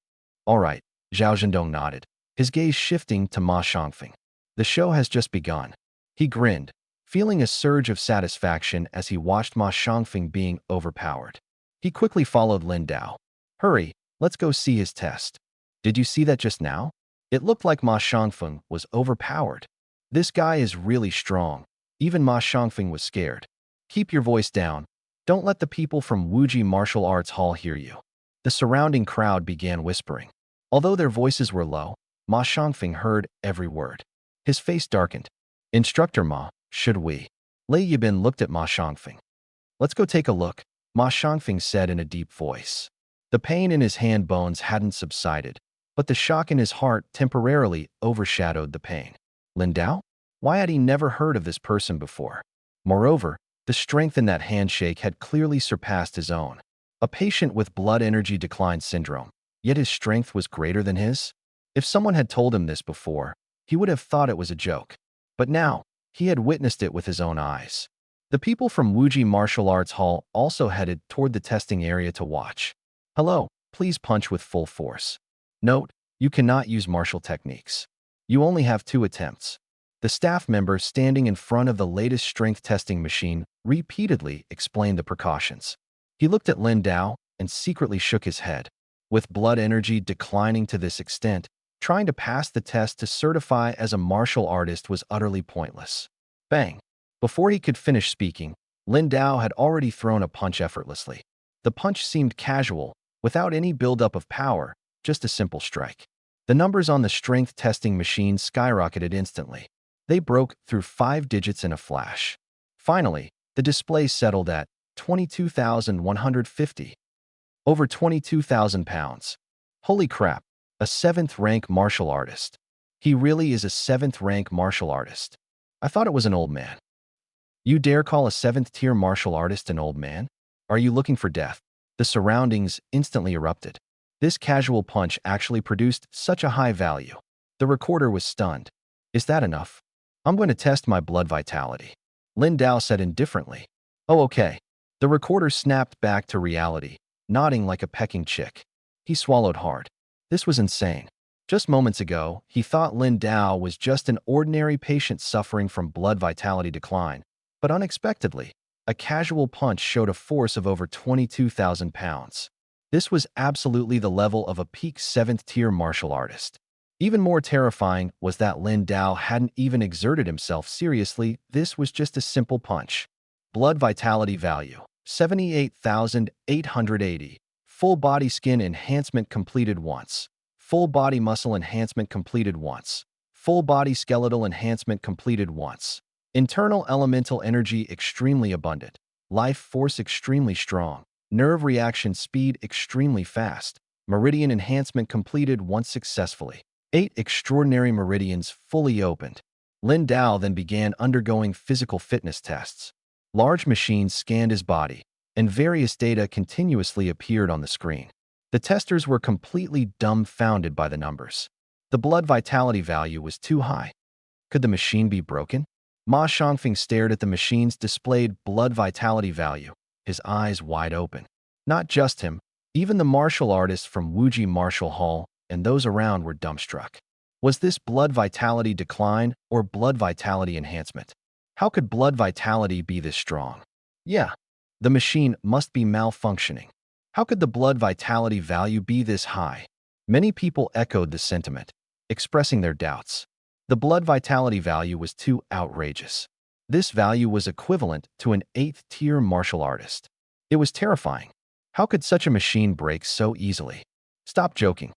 All right, Zhao Zhendong nodded, his gaze shifting to Ma Shangfeng. The show has just begun. He grinned, feeling a surge of satisfaction as he watched Ma Shangfeng being overpowered. He quickly followed Lin Dao. Hurry, let's go see his test. Did you see that just now? It looked like Ma Shangfeng was overpowered. This guy is really strong. Even Ma Shangfeng was scared. Keep your voice down. Don't let the people from Wuji Martial Arts Hall hear you. The surrounding crowd began whispering. Although their voices were low, Ma Shangfeng heard every word. His face darkened. Instructor Ma, should we? Lei Yibin looked at Ma Shangfeng. Let's go take a look, Ma Shangfeng said in a deep voice. The pain in his hand bones hadn't subsided, but the shock in his heart temporarily overshadowed the pain. Lin Dao? Why had he never heard of this person before? Moreover, the strength in that handshake had clearly surpassed his own. A patient with blood energy decline syndrome, yet his strength was greater than his? If someone had told him this before, he would have thought it was a joke. But now, he had witnessed it with his own eyes. The people from Wuji Martial Arts Hall also headed toward the testing area to watch. Hello, please punch with full force. Note, you cannot use martial techniques. You only have 2 attempts. The staff member standing in front of the latest strength testing machine repeatedly explained the precautions. He looked at Lin Dao and secretly shook his head. With blood energy declining to this extent, trying to pass the test to certify as a martial artist was utterly pointless. Bang! Before he could finish speaking, Lin Dao had already thrown a punch effortlessly. The punch seemed casual, without any buildup of power, just a simple strike. The numbers on the strength testing machine skyrocketed instantly. They broke through 5 digits in a flash. Finally, the display settled at 22,150. Over 22,000 pounds. Holy crap! A 7th-rank martial artist. He really is a 7th-rank martial artist. I thought it was an old man. You dare call a 7th-tier martial artist an old man? Are you looking for death? The surroundings instantly erupted. This casual punch actually produced such a high value. The recorder was stunned. Is that enough? I'm going to test my blood vitality, Lin Dao said indifferently. Oh, okay. The recorder snapped back to reality, nodding like a pecking chick. He swallowed hard. This was insane. Just moments ago, he thought Lin Dao was just an ordinary patient suffering from blood vitality decline. But unexpectedly, a casual punch showed a force of over 22,000 pounds. This was absolutely the level of a peak 7th-tier martial artist. Even more terrifying was that Lin Dao hadn't even exerted himself seriously. This was just a simple punch. Blood vitality value, 78,880. Full body skin enhancement completed once. Full body muscle enhancement completed once. Full body skeletal enhancement completed once. Internal elemental energy extremely abundant. Life force extremely strong. Nerve reaction speed extremely fast. Meridian enhancement completed once successfully. 8 extraordinary meridians fully opened. Lin Dao then began undergoing physical fitness tests. Large machines scanned his body, and various data continuously appeared on the screen. The testers were completely dumbfounded by the numbers. The blood vitality value was too high. Could the machine be broken? Ma Shangfeng stared at the machine's displayed blood vitality value, his eyes wide open. Not just him, even the martial artists from Wuji Martial Hall and those around were dumbstruck. Was this blood vitality decline or blood vitality enhancement? How could blood vitality be this strong? Yeah, the machine must be malfunctioning. How could the blood vitality value be this high? Many people echoed the sentiment, expressing their doubts. The blood vitality value was too outrageous. This value was equivalent to an 8th-tier martial artist. It was terrifying. How could such a machine break so easily? Stop joking.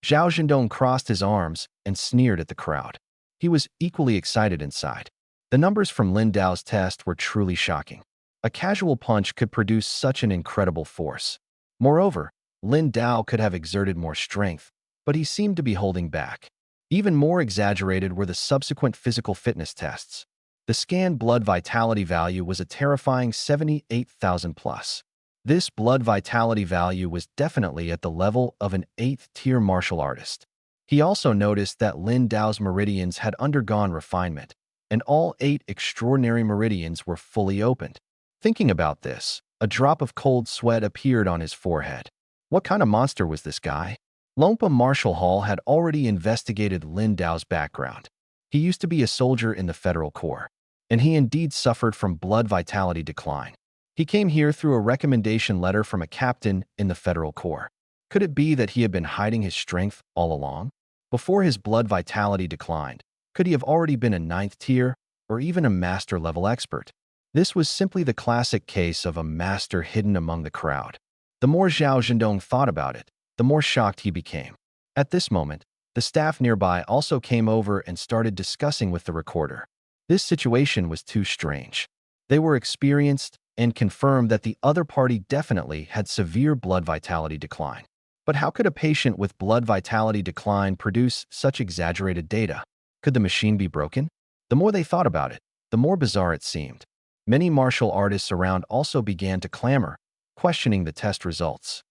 Zhao Zhendong crossed his arms and sneered at the crowd. He was equally excited inside. The numbers from Lin Dao's test were truly shocking. A casual punch could produce such an incredible force. Moreover, Lin Dao could have exerted more strength, but he seemed to be holding back. Even more exaggerated were the subsequent physical fitness tests. The scanned blood vitality value was a terrifying 78,000 plus. This blood vitality value was definitely at the level of an 8th-tier martial artist. He also noticed that Lin Dao's meridians had undergone refinement, and all 8 extraordinary meridians were fully opened. Thinking about this, a drop of cold sweat appeared on his forehead. What kind of monster was this guy? Lompa Martial Hall had already investigated Lin Dao's background. He used to be a soldier in the Federal Corps, and he indeed suffered from blood vitality decline. He came here through a recommendation letter from a captain in the Federal Corps. Could it be that he had been hiding his strength all along? Before his blood vitality declined, could he have already been a 9th tier or even a master-level expert? This was simply the classic case of a master hidden among the crowd. The more Zhao Zhendong thought about it, the more shocked he became. At this moment, the staff nearby also came over and started discussing with the recorder. This situation was too strange. They were experienced and confirmed that the other party definitely had severe blood vitality decline. But how could a patient with blood vitality decline produce such exaggerated data? Could the machine be broken? The more they thought about it, the more bizarre it seemed. Many martial artists around also began to clamor, questioning the test results.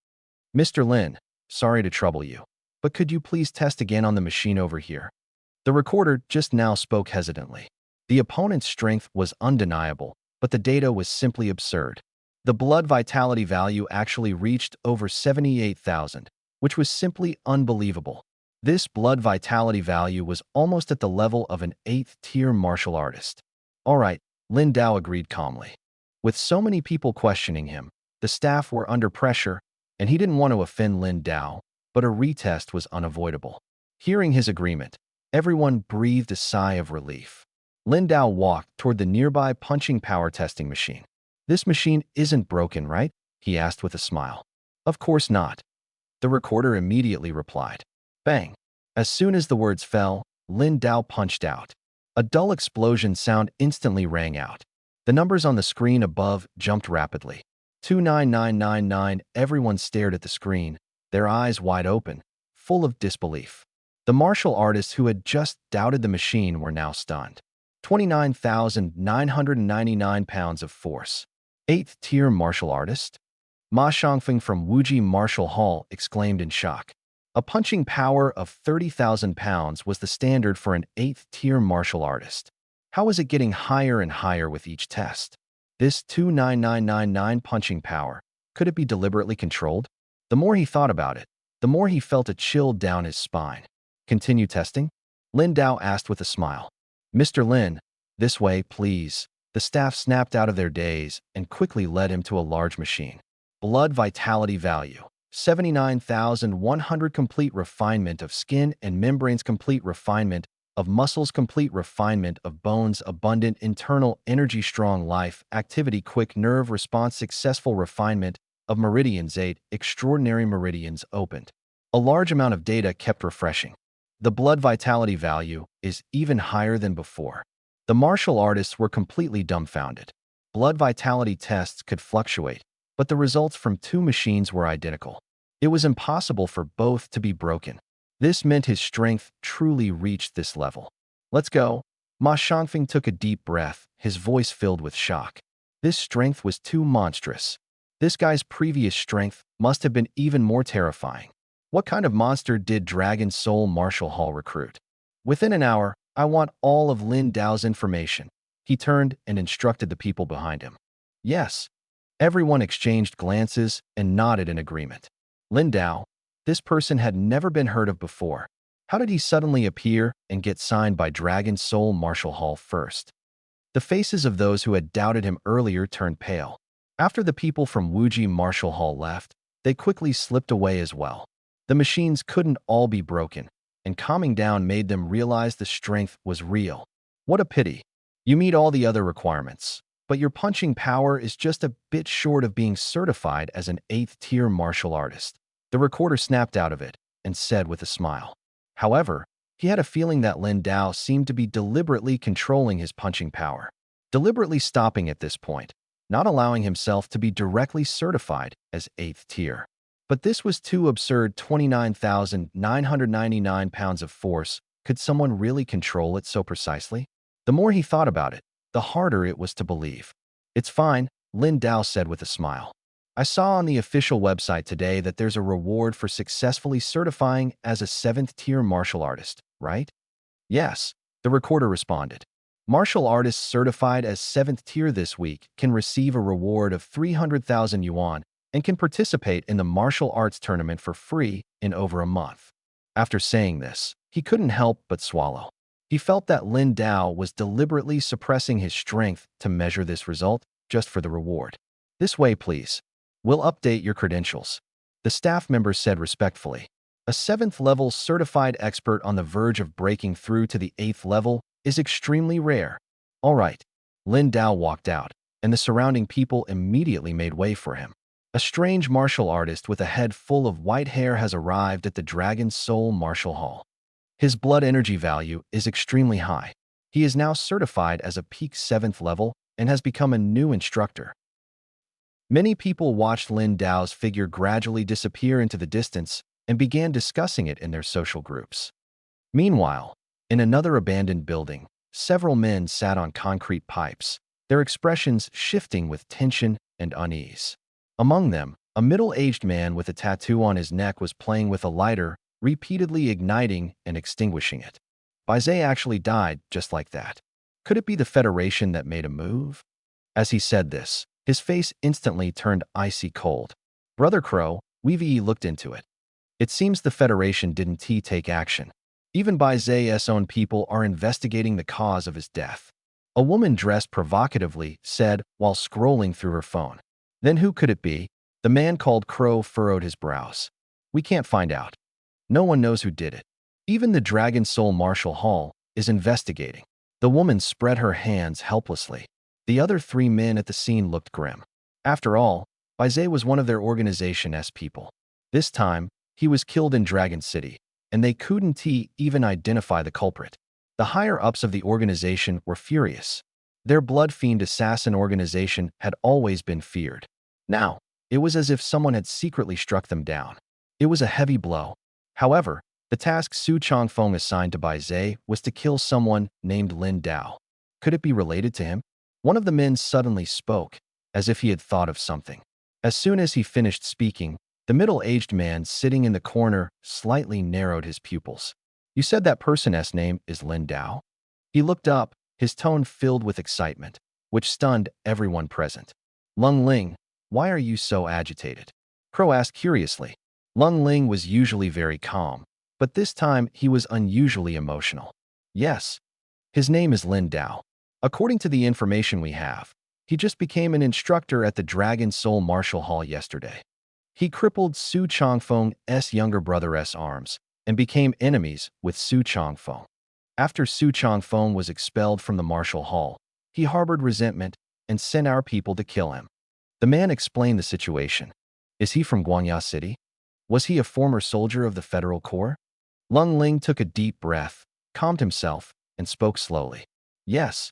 Mr. Lin, sorry to trouble you, but could you please test again on the machine over here? The recorder just now spoke hesitantly. The opponent's strength was undeniable, but the data was simply absurd. The blood vitality value actually reached over 78,000, which was simply unbelievable. This blood vitality value was almost at the level of an 8th-tier martial artist. All right, Lin Dao agreed calmly. With so many people questioning him, the staff were under pressure, and he didn't want to offend Lin Dao, but a retest was unavoidable. Hearing his agreement, everyone breathed a sigh of relief. Lin Dao walked toward the nearby punching power testing machine. This machine isn't broken, right? He asked with a smile. Of course not. The recorder immediately replied. Bang! As soon as the words fell, Lin Dao punched out. A dull explosion sound instantly rang out. The numbers on the screen above jumped rapidly. 29999. Everyone stared at the screen, their eyes wide open, full of disbelief. The martial artists who had just doubted the machine were now stunned. 29,999 pounds of force. 8th-tier martial artist? Ma Shangfeng from Wuji Martial Hall exclaimed in shock. A punching power of 30,000 pounds was the standard for an 8th-tier martial artist. How was it getting higher and higher with each test? This 29999 punching power, could it be deliberately controlled? The more he thought about it, the more he felt a chill down his spine. Continue testing? Lin Dao asked with a smile. Mr. Lin, this way, please. The staff snapped out of their daze and quickly led him to a large machine. Blood vitality value. 79,100 complete refinement of skin and membranes complete refinement of muscles, complete refinement of bones, abundant internal energy, strong life, activity, quick nerve response, successful refinement of meridians, 8 extraordinary meridians opened. A large amount of data kept refreshing. The blood vitality value is even higher than before. The martial artists were completely dumbfounded. Blood vitality tests could fluctuate, but the results from two machines were identical. It was impossible for both to be broken. This meant his strength truly reached this level. Let's go. Ma Shangfeng took a deep breath, his voice filled with shock. This strength was too monstrous. This guy's previous strength must have been even more terrifying. What kind of monster did Dragon Soul Martial Hall recruit? Within an hour, I want all of Lin Dao's information. He turned and instructed the people behind him. Yes. Everyone exchanged glances and nodded in agreement. Lin Dao, this person had never been heard of before. How did he suddenly appear and get signed by Dragon Soul Martial Hall first? The faces of those who had doubted him earlier turned pale. After the people from Wuji Martial Hall left, they quickly slipped away as well. The machines couldn't all be broken, and calming down made them realize the strength was real. What a pity. You meet all the other requirements, but your punching power is just a bit short of being certified as an 8th-tier martial artist. The recorder snapped out of it and said with a smile. However, he had a feeling that Lin Dao seemed to be deliberately controlling his punching power, deliberately stopping at this point, not allowing himself to be directly certified as 8th tier. But this was too absurd. 29,999 pounds of force. Could someone really control it so precisely? The more he thought about it, the harder it was to believe. It's fine, Lin Dao said with a smile. I saw on the official website today that there's a reward for successfully certifying as a 7th-tier martial artist, right? Yes, the recorder responded. Martial artists certified as 7th tier this week can receive a reward of 300,000 yuan and can participate in the martial arts tournament for free in over a month. After saying this, he couldn't help but swallow. He felt that Lin Dao was deliberately suppressing his strength to measure this result just for the reward. This way, please. We'll update your credentials. The staff member said respectfully. A 7th-level certified expert on the verge of breaking through to the 8th level is extremely rare. All right. Lin Dao walked out, and the surrounding people immediately made way for him. A strange martial artist with a head full of white hair has arrived at the Dragon Soul Martial Hall. His blood energy value is extremely high. He is now certified as a peak 7th level and has become a new instructor. Many people watched Lin Dao's figure gradually disappear into the distance and began discussing it in their social groups. Meanwhile, in another abandoned building, several men sat on concrete pipes, their expressions shifting with tension and unease. Among them, a middle-aged man with a tattoo on his neck was playing with a lighter, repeatedly igniting and extinguishing it. Baizé actually died just like that. Could it be the Federation that made a move? As he said this, his face instantly turned icy cold. Brother Crow, Weevee looked into it. It seems the Federation didn't take action. Even Baizé's own people are investigating the cause of his death. A woman dressed provocatively said while scrolling through her phone. Then who could it be? The man called Crow furrowed his brows. We can't find out. No one knows who did it. Even the Dragon Soul Martial Hall is investigating. The woman spread her hands helplessly. The other 3 men at the scene looked grim. After all, Baizé was one of their organization's people. This time, he was killed in Dragon City, and they couldn't even identify the culprit. The higher-ups of the organization were furious. Their blood fiend assassin organization had always been feared. Now, it was as if someone had secretly struck them down. It was a heavy blow. However, the task Su Changfeng assigned to Baizé was to kill someone named Lin Dao. Could it be related to him? One of the men suddenly spoke, as if he had thought of something. As soon as he finished speaking, the middle-aged man sitting in the corner slightly narrowed his pupils. You said that person's name is Lin Dao? He looked up, his tone filled with excitement, which stunned everyone present. Lung Ling, why are you so agitated? Crow asked curiously. Lung Ling was usually very calm, but this time he was unusually emotional. Yes, his name is Lin Dao. According to the information we have, he just became an instructor at the Dragon Soul Martial Hall yesterday. He crippled Su Changfeng's younger brother's arms and became enemies with Su Changfeng. After Su Changfeng was expelled from the martial hall, he harbored resentment and sent our people to kill him. The man explained the situation. Is he from Guangya City? Was he a former soldier of the Federal Corps? Lung Ling took a deep breath, calmed himself, and spoke slowly. Yes.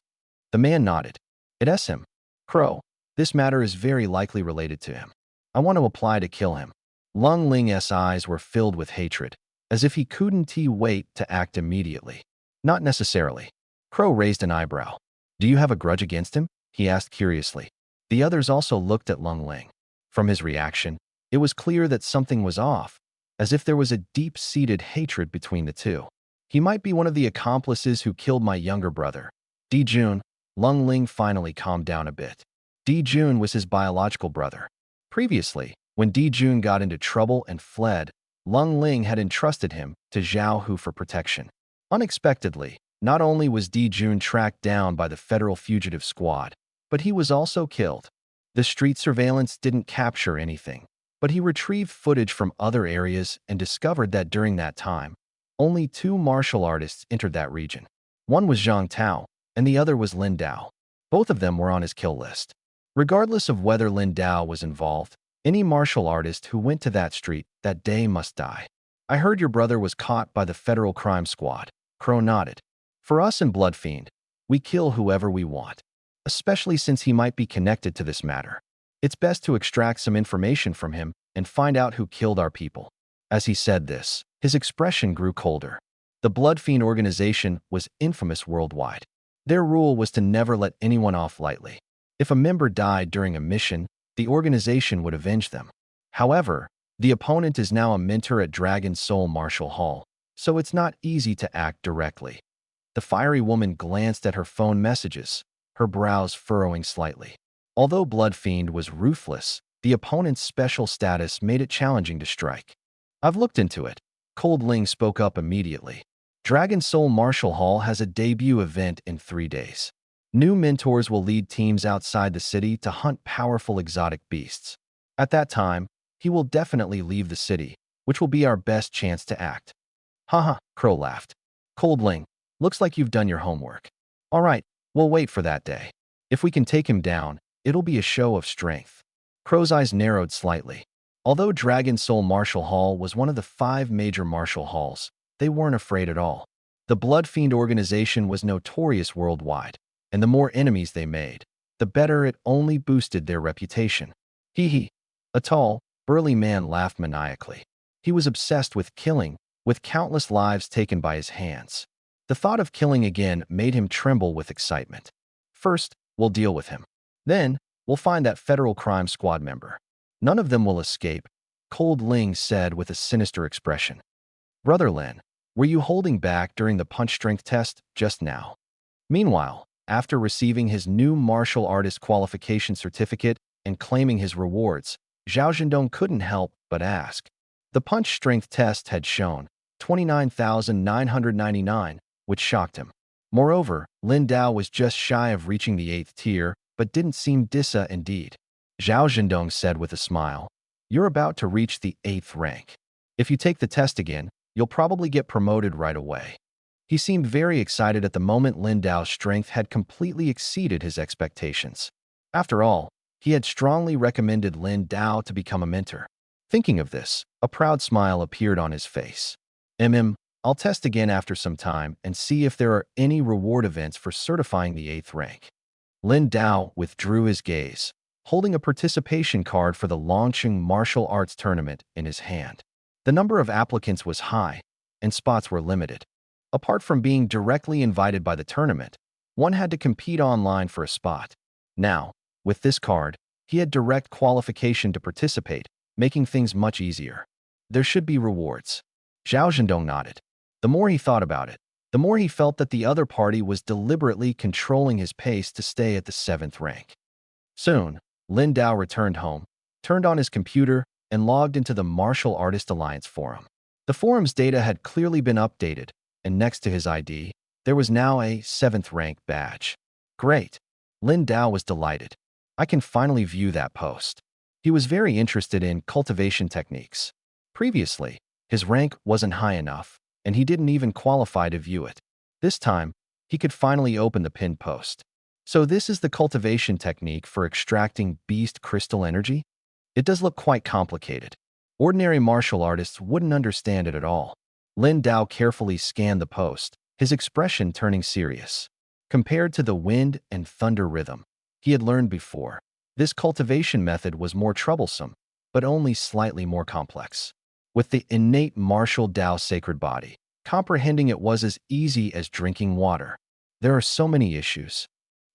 The man nodded. It's him. Crow, this matter is very likely related to him. I want to apply to kill him. Lung Ling's eyes were filled with hatred, as if he couldn't wait to act immediately. Not necessarily. Crow raised an eyebrow. Do you have a grudge against him? He asked curiously. The others also looked at Lung Ling. From his reaction, it was clear that something was off, as if there was a deep-seated hatred between the two. He might be one of the accomplices who killed my younger brother. Di Jun. Lung Ling finally calmed down a bit. Di Jun was his biological brother. Previously, when Di Jun got into trouble and fled, Lung Ling had entrusted him to Zhao Hu for protection. Unexpectedly, not only was Di Jun tracked down by the Federal Fugitive Squad, but he was also killed. The street surveillance didn't capture anything, but he retrieved footage from other areas and discovered that during that time, only 2 martial artists entered that region. One was Zhang Tao, and the other was Lin Dao. Both of them were on his kill list. Regardless of whether Lin Dao was involved, any martial artist who went to that street that day must die. I heard your brother was caught by the Federal Crime Squad. Crow nodded. For us in Bloodfiend, we kill whoever we want, especially since he might be connected to this matter. It's best to extract some information from him and find out who killed our people. As he said this, his expression grew colder. The Bloodfiend organization was infamous worldwide. Their rule was to never let anyone off lightly. If a member died during a mission, the organization would avenge them. However, the opponent is now a mentor at Dragon Soul Martial Hall, so it's not easy to act directly. The fiery woman glanced at her phone messages, her brows furrowing slightly. Although Bloodfiend was ruthless, the opponent's special status made it challenging to strike. I've looked into it. Cold Ling spoke up immediately. Dragon Soul Martial Hall has a debut event in 3 days. New mentors will lead teams outside the city to hunt powerful exotic beasts. At that time, he will definitely leave the city, which will be our best chance to act. Haha, Crow laughed. Cold Ling, looks like you've done your homework. All right, we'll wait for that day. If we can take him down, it'll be a show of strength. Crow's eyes narrowed slightly. Although Dragon Soul Martial Hall was one of the 5 major martial halls, they weren't afraid at all. The Bloodfiend organization was notorious worldwide, and the more enemies they made, the better it only boosted their reputation. Hee hee. A tall, burly man laughed maniacally. He was obsessed with killing, with countless lives taken by his hands. The thought of killing again made him tremble with excitement. First, we'll deal with him. Then, we'll find that Federal Crime Squad member. None of them will escape, Cold Ling said with a sinister expression. Brother Lin, were you holding back during the punch strength test just now? Meanwhile, after receiving his new martial artist qualification certificate and claiming his rewards, Zhao Zhendong couldn't help but ask. The punch strength test had shown 29,999, which shocked him. Moreover, Lin Dao was just shy of reaching the 8th tier, but didn't seem disa indeed. Zhao Zhendong said with a smile, "You're about to reach the 8th rank. If you take the test again, you'll probably get promoted right away." He seemed very excited at the moment Lin Dao's strength had completely exceeded his expectations. After all, he had strongly recommended Lin Dao to become a mentor. Thinking of this, a proud smile appeared on his face. I'll test again after some time and see if there are any reward events for certifying the 8th rank. Lin Dao withdrew his gaze, holding a participation card for the Longqing Martial Arts Tournament in his hand. The number of applicants was high, and spots were limited. Apart from being directly invited by the tournament, one had to compete online for a spot. Now, with this card, he had direct qualification to participate, making things much easier. There should be rewards. Zhao Zhendong nodded. The more he thought about it, the more he felt that the other party was deliberately controlling his pace to stay at the 7th rank. Soon, Lin Dao returned home, turned on his computer, and logged into the Martial Artist Alliance forum. The forum's data had clearly been updated, and next to his ID, there was now a 7th rank badge. Great. Lin Dao was delighted. I can finally view that post. He was very interested in cultivation techniques. Previously, his rank wasn't high enough, and he didn't even qualify to view it. This time, he could finally open the pinned post. So this is the cultivation technique for extracting beast crystal energy? It does look quite complicated. Ordinary martial artists wouldn't understand it at all. Lin Dao carefully scanned the post, his expression turning serious. Compared to the wind and thunder rhythm he had learned before, this cultivation method was more troublesome, but only slightly more complex. With the innate martial Dao sacred body, comprehending it was as easy as drinking water. There are so many issues.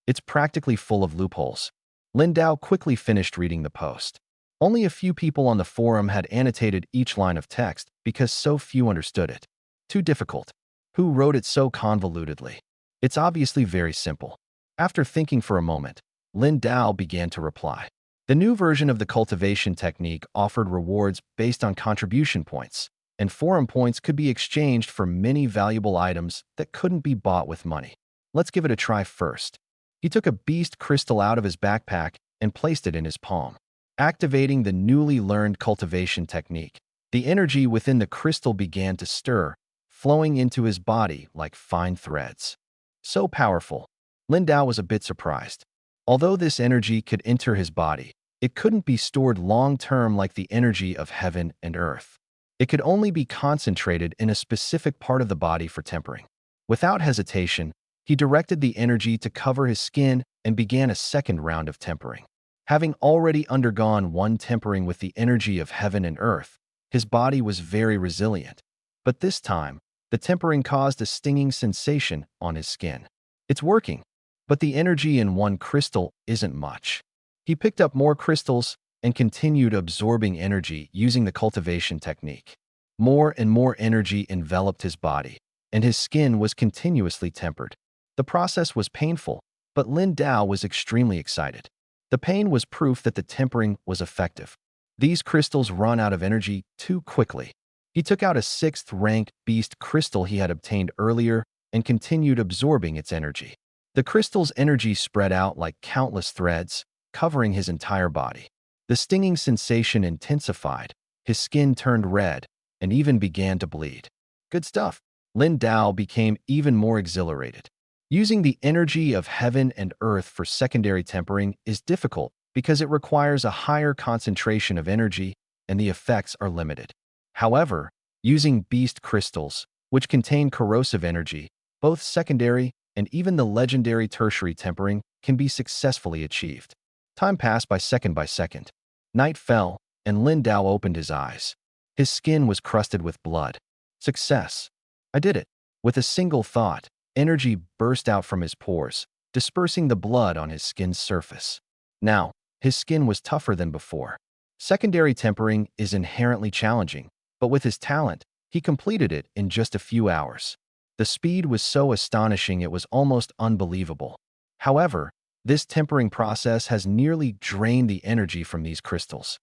It's practically full of loopholes. Lin Dao quickly finished reading the post. Only a few people on the forum had annotated each line of text because so few understood it. Too difficult. Who wrote it so convolutedly? It's obviously very simple. After thinking for a moment, Lin Dao began to reply. The new version of the cultivation technique offered rewards based on contribution points, and forum points could be exchanged for many valuable items that couldn't be bought with money. Let's give it a try first. He took a beast crystal out of his backpack and placed it in his palm. Activating the newly learned cultivation technique, the energy within the crystal began to stir, flowing into his body like fine threads. So powerful, Lin Dao was a bit surprised. Although this energy could enter his body, it couldn't be stored long-term like the energy of heaven and earth. It could only be concentrated in a specific part of the body for tempering. Without hesitation, he directed the energy to cover his skin and began a second round of tempering. Having already undergone one tempering with the energy of heaven and earth, his body was very resilient. But this time, the tempering caused a stinging sensation on his skin. It's working, but the energy in one crystal isn't much. He picked up more crystals and continued absorbing energy using the cultivation technique. More and more energy enveloped his body, and his skin was continuously tempered. The process was painful, but Lin Dao was extremely excited. The pain was proof that the tempering was effective. These crystals run out of energy too quickly. He took out a 6th-rank beast crystal he had obtained earlier and continued absorbing its energy. The crystal's energy spread out like countless threads, covering his entire body. The stinging sensation intensified, his skin turned red, and even began to bleed. Good stuff. Lin Dao became even more exhilarated. Using the energy of heaven and earth for secondary tempering is difficult because it requires a higher concentration of energy and the effects are limited. However, using beast crystals, which contain corrosive energy, both secondary and even the legendary tertiary tempering can be successfully achieved. Time passed by second. Night fell, and Lin Dao opened his eyes. His skin was crusted with blood. Success. I did it. With a single thought, energy burst out from his pores, dispersing the blood on his skin's surface. Now, his skin was tougher than before. Secondary tempering is inherently challenging, but with his talent, he completed it in just a few hours. The speed was so astonishing it was almost unbelievable. However, this tempering process has nearly drained the energy from these crystals.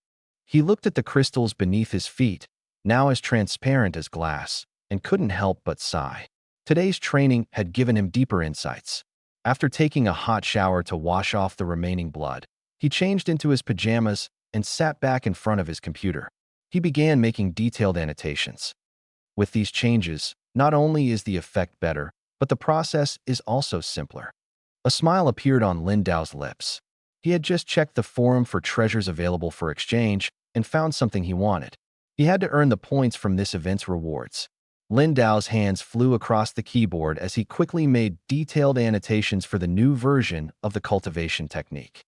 He looked at the crystals beneath his feet, now as transparent as glass, and couldn't help but sigh. Today's training had given him deeper insights. After taking a hot shower to wash off the remaining blood, he changed into his pajamas and sat back in front of his computer. He began making detailed annotations. With these changes, not only is the effect better, but the process is also simpler. A smile appeared on Lin Dao's lips. He had just checked the forum for treasures available for exchange and found something he wanted. He had to earn the points from this event's rewards. Lin Dao's hands flew across the keyboard as he quickly made detailed annotations for the new version of the cultivation technique.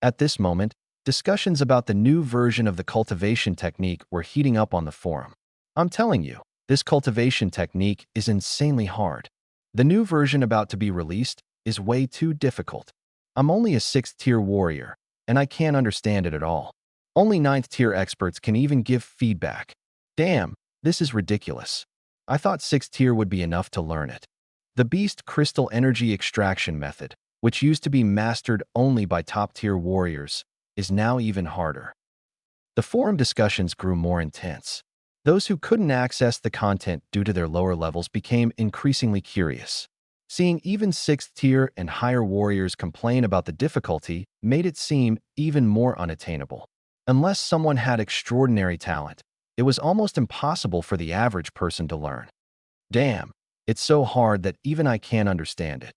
At this moment, discussions about the new version of the cultivation technique were heating up on the forum. I'm telling you, this cultivation technique is insanely hard. The new version about to be released is way too difficult. I'm only a 6th-tier warrior, and I can't understand it at all. Only 9th-tier experts can even give feedback. Damn, this is ridiculous. I thought 6th tier would be enough to learn it. The Beast Crystal Energy Extraction method, which used to be mastered only by top-tier warriors, is now even harder. The forum discussions grew more intense. Those who couldn't access the content due to their lower levels became increasingly curious. Seeing even 6th tier and higher warriors complain about the difficulty made it seem even more unattainable. Unless someone had extraordinary talent, it was almost impossible for the average person to learn. Damn, It's so hard that even I can't understand it.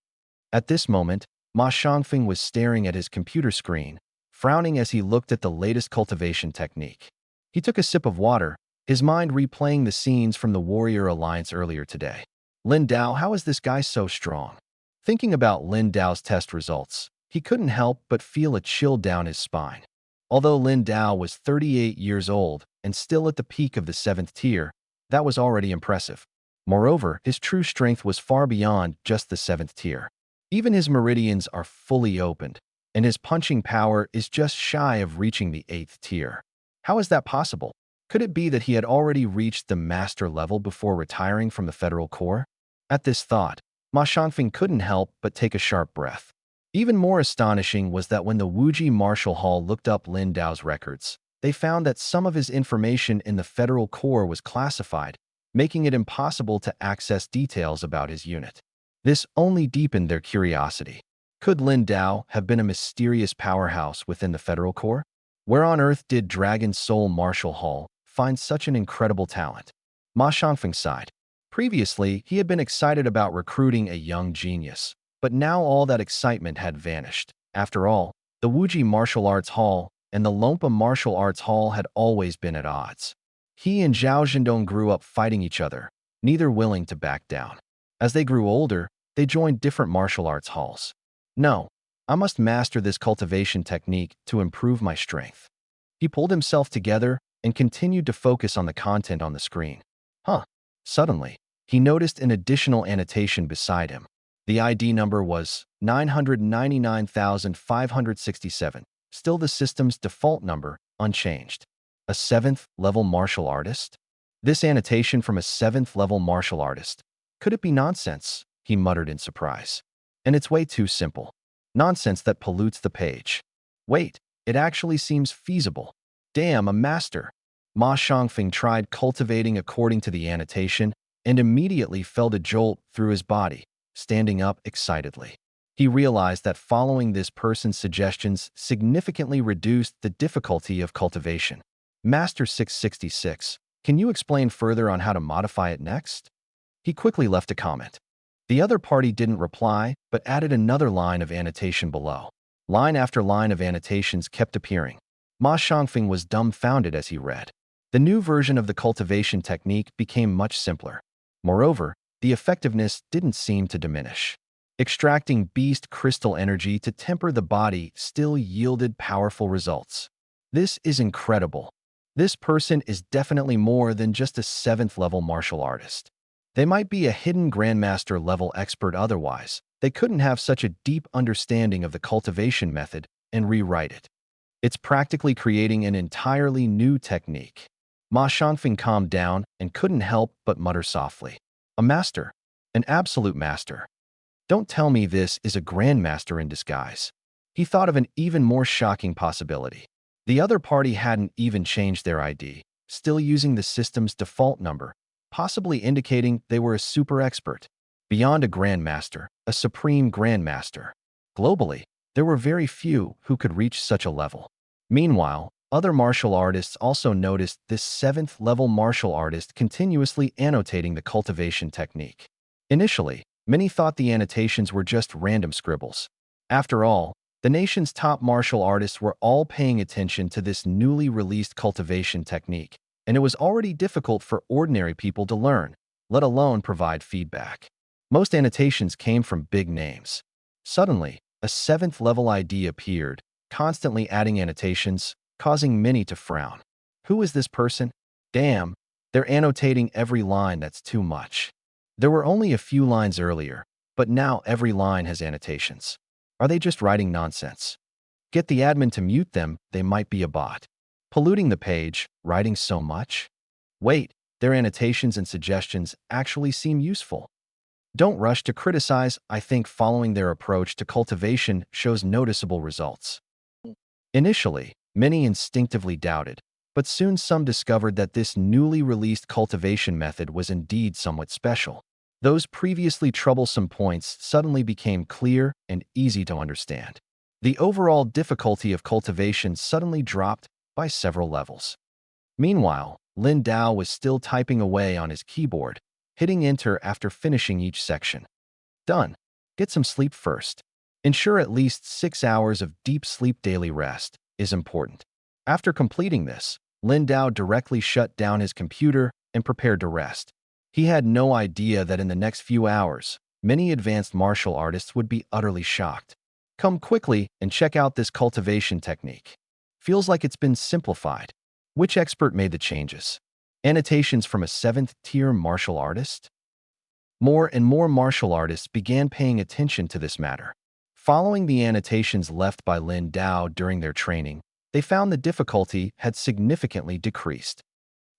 At this moment, Ma Shangfeng was staring at his computer screen, frowning as he looked at the latest cultivation technique. He took a sip of water, his mind replaying the scenes from the Warrior Alliance earlier today. Lin Dao, how is this guy so strong? Thinking about Lin Dao's test results, he couldn't help but feel a chill down his spine. Although Lin Dao was 38 years old and still at the peak of the 7th tier, that was already impressive. Moreover, his true strength was far beyond just the 7th tier. Even his meridians are fully opened, and his punching power is just shy of reaching the 8th tier. How is that possible? Could it be that he had already reached the master level before retiring from the Federal Corps? At this thought, Ma Shangfeng couldn't help but take a sharp breath. Even more astonishing was that when the Wuji Martial Hall looked up Lin Dao's records, they found that some of his information in the Federal Corps was classified, making it impossible to access details about his unit. This only deepened their curiosity. Could Lin Dao have been a mysterious powerhouse within the Federal Corps? Where on earth did Dragon Soul Martial Hall find such an incredible talent? Ma Shangfeng sighed. Previously, he had been excited about recruiting a young genius, but now all that excitement had vanished. After all, the Wuji Martial Arts Hall and the Lompa Martial Arts Hall had always been at odds. He and Zhao Zhendong grew up fighting each other, neither willing to back down. As they grew older, they joined different martial arts halls. No, I must master this cultivation technique to improve my strength. He pulled himself together and continued to focus on the content on the screen. Suddenly, he noticed an additional annotation beside him. The ID number was 999,567, still the system's default number, unchanged. A 7th-level martial artist? This annotation from a 7th-level martial artist. Could it be nonsense? He muttered in surprise. And it's way too simple. Nonsense that pollutes the page. Wait, it actually seems feasible. Damn, a master. Ma Shangfeng tried cultivating according to the annotation and immediately felt a jolt through his body, standing up excitedly. He realized that following this person's suggestions significantly reduced the difficulty of cultivation. Master 666, can you explain further on how to modify it next? He quickly left a comment. The other party didn't reply, but added another line of annotation below. Line after line of annotations kept appearing. Ma Shangfeng was dumbfounded as he read. The new version of the cultivation technique became much simpler. Moreover, the effectiveness didn't seem to diminish. Extracting beast crystal energy to temper the body still yielded powerful results. This is incredible. This person is definitely more than just a 7th-level martial artist. They might be a hidden Grandmaster-level expert otherwise. They couldn't have such a deep understanding of the cultivation method and rewrite it. It's practically creating an entirely new technique. Ma Shangfeng calmed down and couldn't help but mutter softly. A master. An absolute master. Don't tell me this is a grandmaster in disguise. He thought of an even more shocking possibility. The other party hadn't even changed their ID, still using the system's default number, possibly indicating they were a super expert. Beyond a grandmaster, a supreme grandmaster. Globally, there were very few who could reach such a level. Meanwhile, other martial artists also noticed this 7th-level martial artist continuously annotating the cultivation technique. Initially, many thought the annotations were just random scribbles. After all, the nation's top martial artists were all paying attention to this newly released cultivation technique, and it was already difficult for ordinary people to learn, let alone provide feedback. Most annotations came from big names. Suddenly, a 7th-level ID appeared, constantly adding annotations, causing many to frown. Who is this person? Damn, they're annotating every line. That's too much. There were only a few lines earlier, but now every line has annotations. Are they just writing nonsense? Get the admin to mute them, they might be a bot. Polluting the page, writing so much? Wait, their annotations and suggestions actually seem useful. Don't rush to criticize. I think following their approach to cultivation shows noticeable results. Initially, many instinctively doubted, but soon some discovered that this newly released cultivation method was indeed somewhat special. Those previously troublesome points suddenly became clear and easy to understand. The overall difficulty of cultivation suddenly dropped by several levels. Meanwhile, Lin Dao was still typing away on his keyboard, hitting enter after finishing each section. Done. Get some sleep first. Ensure at least 6 hours of deep sleep. Daily rest is important. After completing this, Lin Dao directly shut down his computer and prepared to rest. He had no idea that in the next few hours, many advanced martial artists would be utterly shocked. Come quickly and check out this cultivation technique. Feels like it's been simplified. Which expert made the changes? Annotations from a 7th-tier martial artist? More and more martial artists began paying attention to this matter. Following the annotations left by Lin Dao during their training, they found the difficulty had significantly decreased.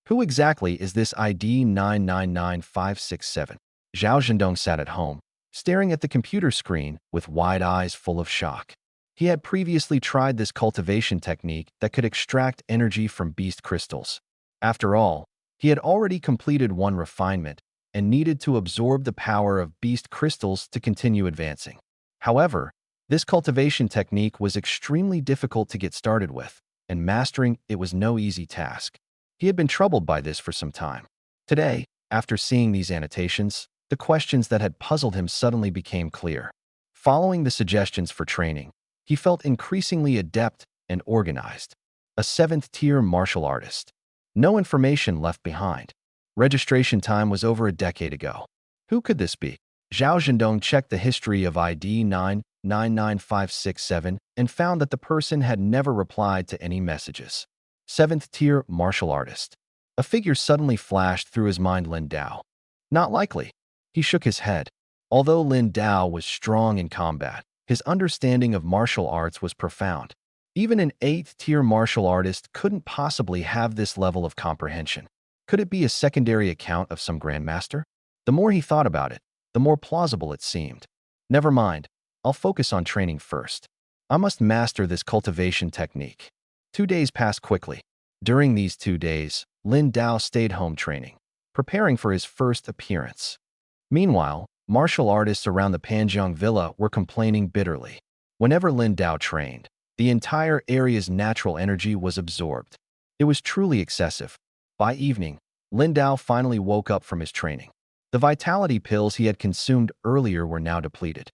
Who exactly is this ID 999567? Zhao Zhendong sat at home, staring at the computer screen with wide eyes full of shock. He had previously tried this cultivation technique that could extract energy from beast crystals. After all, he had already completed one refinement and needed to absorb the power of beast crystals to continue advancing. However, this cultivation technique was extremely difficult to get started with, and mastering it was no easy task. He had been troubled by this for some time. Today, after seeing these annotations, the questions that had puzzled him suddenly became clear. Following the suggestions for training, he felt increasingly adept and organized. A 7th-tier martial artist. No information left behind. Registration time was over a decade ago. Who could this be? Zhao Zhendong checked the history of ID 999567 and found that the person had never replied to any messages. 7th-tier martial artist. A figure suddenly flashed through his mind. Lin Dao. Not likely. He shook his head. Although Lin Dao was strong in combat, his understanding of martial arts was profound. Even an 8th-tier martial artist couldn't possibly have this level of comprehension. Could it be a secondary account of some grandmaster? The more he thought about it, the more plausible it seemed. Never mind, I'll focus on training first. I must master this cultivation technique. 2 days passed quickly. During these 2 days, Lin Dao stayed home training, preparing for his first appearance. Meanwhile, martial artists around the Panjiang Villa were complaining bitterly. Whenever Lin Dao trained, the entire area's natural energy was absorbed. It was truly excessive. By evening, Lin Dao finally woke up from his training. The vitality pills he had consumed earlier were now depleted.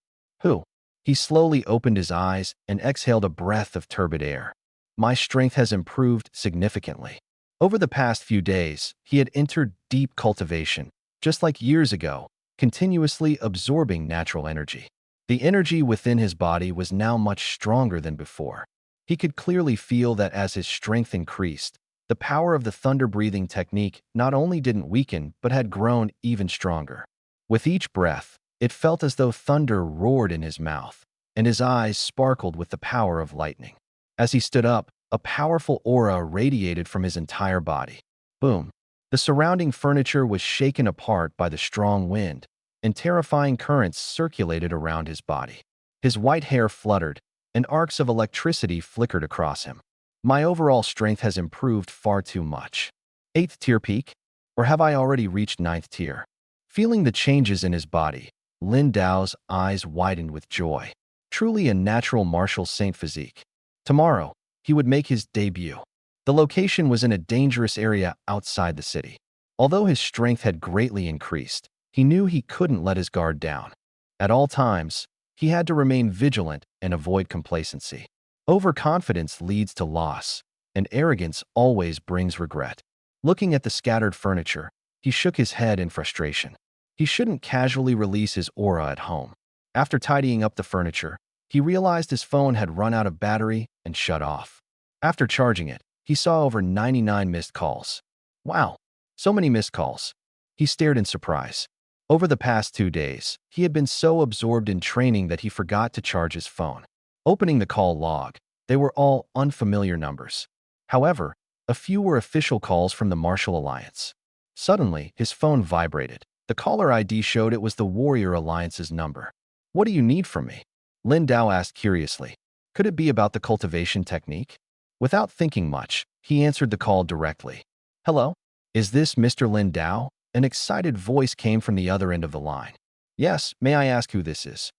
He slowly opened his eyes and exhaled a breath of turbid air. My strength has improved significantly. Over the past few days, he had entered deep cultivation, just like years ago, continuously absorbing natural energy. The energy within his body was now much stronger than before. He could clearly feel that as his strength increased, the power of the thunder-breathing technique not only didn't weaken but had grown even stronger. With each breath, it felt as though thunder roared in his mouth, and his eyes sparkled with the power of lightning. As he stood up, a powerful aura radiated from his entire body. Boom! The surrounding furniture was shaken apart by the strong wind, and terrifying currents circulated around his body. His white hair fluttered, and arcs of electricity flickered across him. My overall strength has improved far too much. 8th tier peak? Or have I already reached 9th tier? Feeling the changes in his body, Lin Dao's eyes widened with joy. Truly a natural martial saint physique. Tomorrow, he would make his debut. The location was in a dangerous area outside the city. Although his strength had greatly increased, he knew he couldn't let his guard down. At all times, he had to remain vigilant and avoid complacency. Overconfidence leads to loss, and arrogance always brings regret. Looking at the scattered furniture, he shook his head in frustration. He shouldn't casually release his aura at home. After tidying up the furniture, he realized his phone had run out of battery and shut off. After charging it, he saw over 99 missed calls. Wow, so many missed calls. He stared in surprise. Over the past 2 days, he had been so absorbed in training that he forgot to charge his phone. Opening the call log, they were all unfamiliar numbers. However, a few were official calls from the Martial Alliance. Suddenly, his phone vibrated. The caller ID showed it was the Warrior Alliance's number. What do you need from me? Lin Dao asked curiously. Could it be about the cultivation technique? Without thinking much, he answered the call directly. Hello? Is this Mr. Lin Dao? An excited voice came from the other end of the line. Yes, may I ask who this is?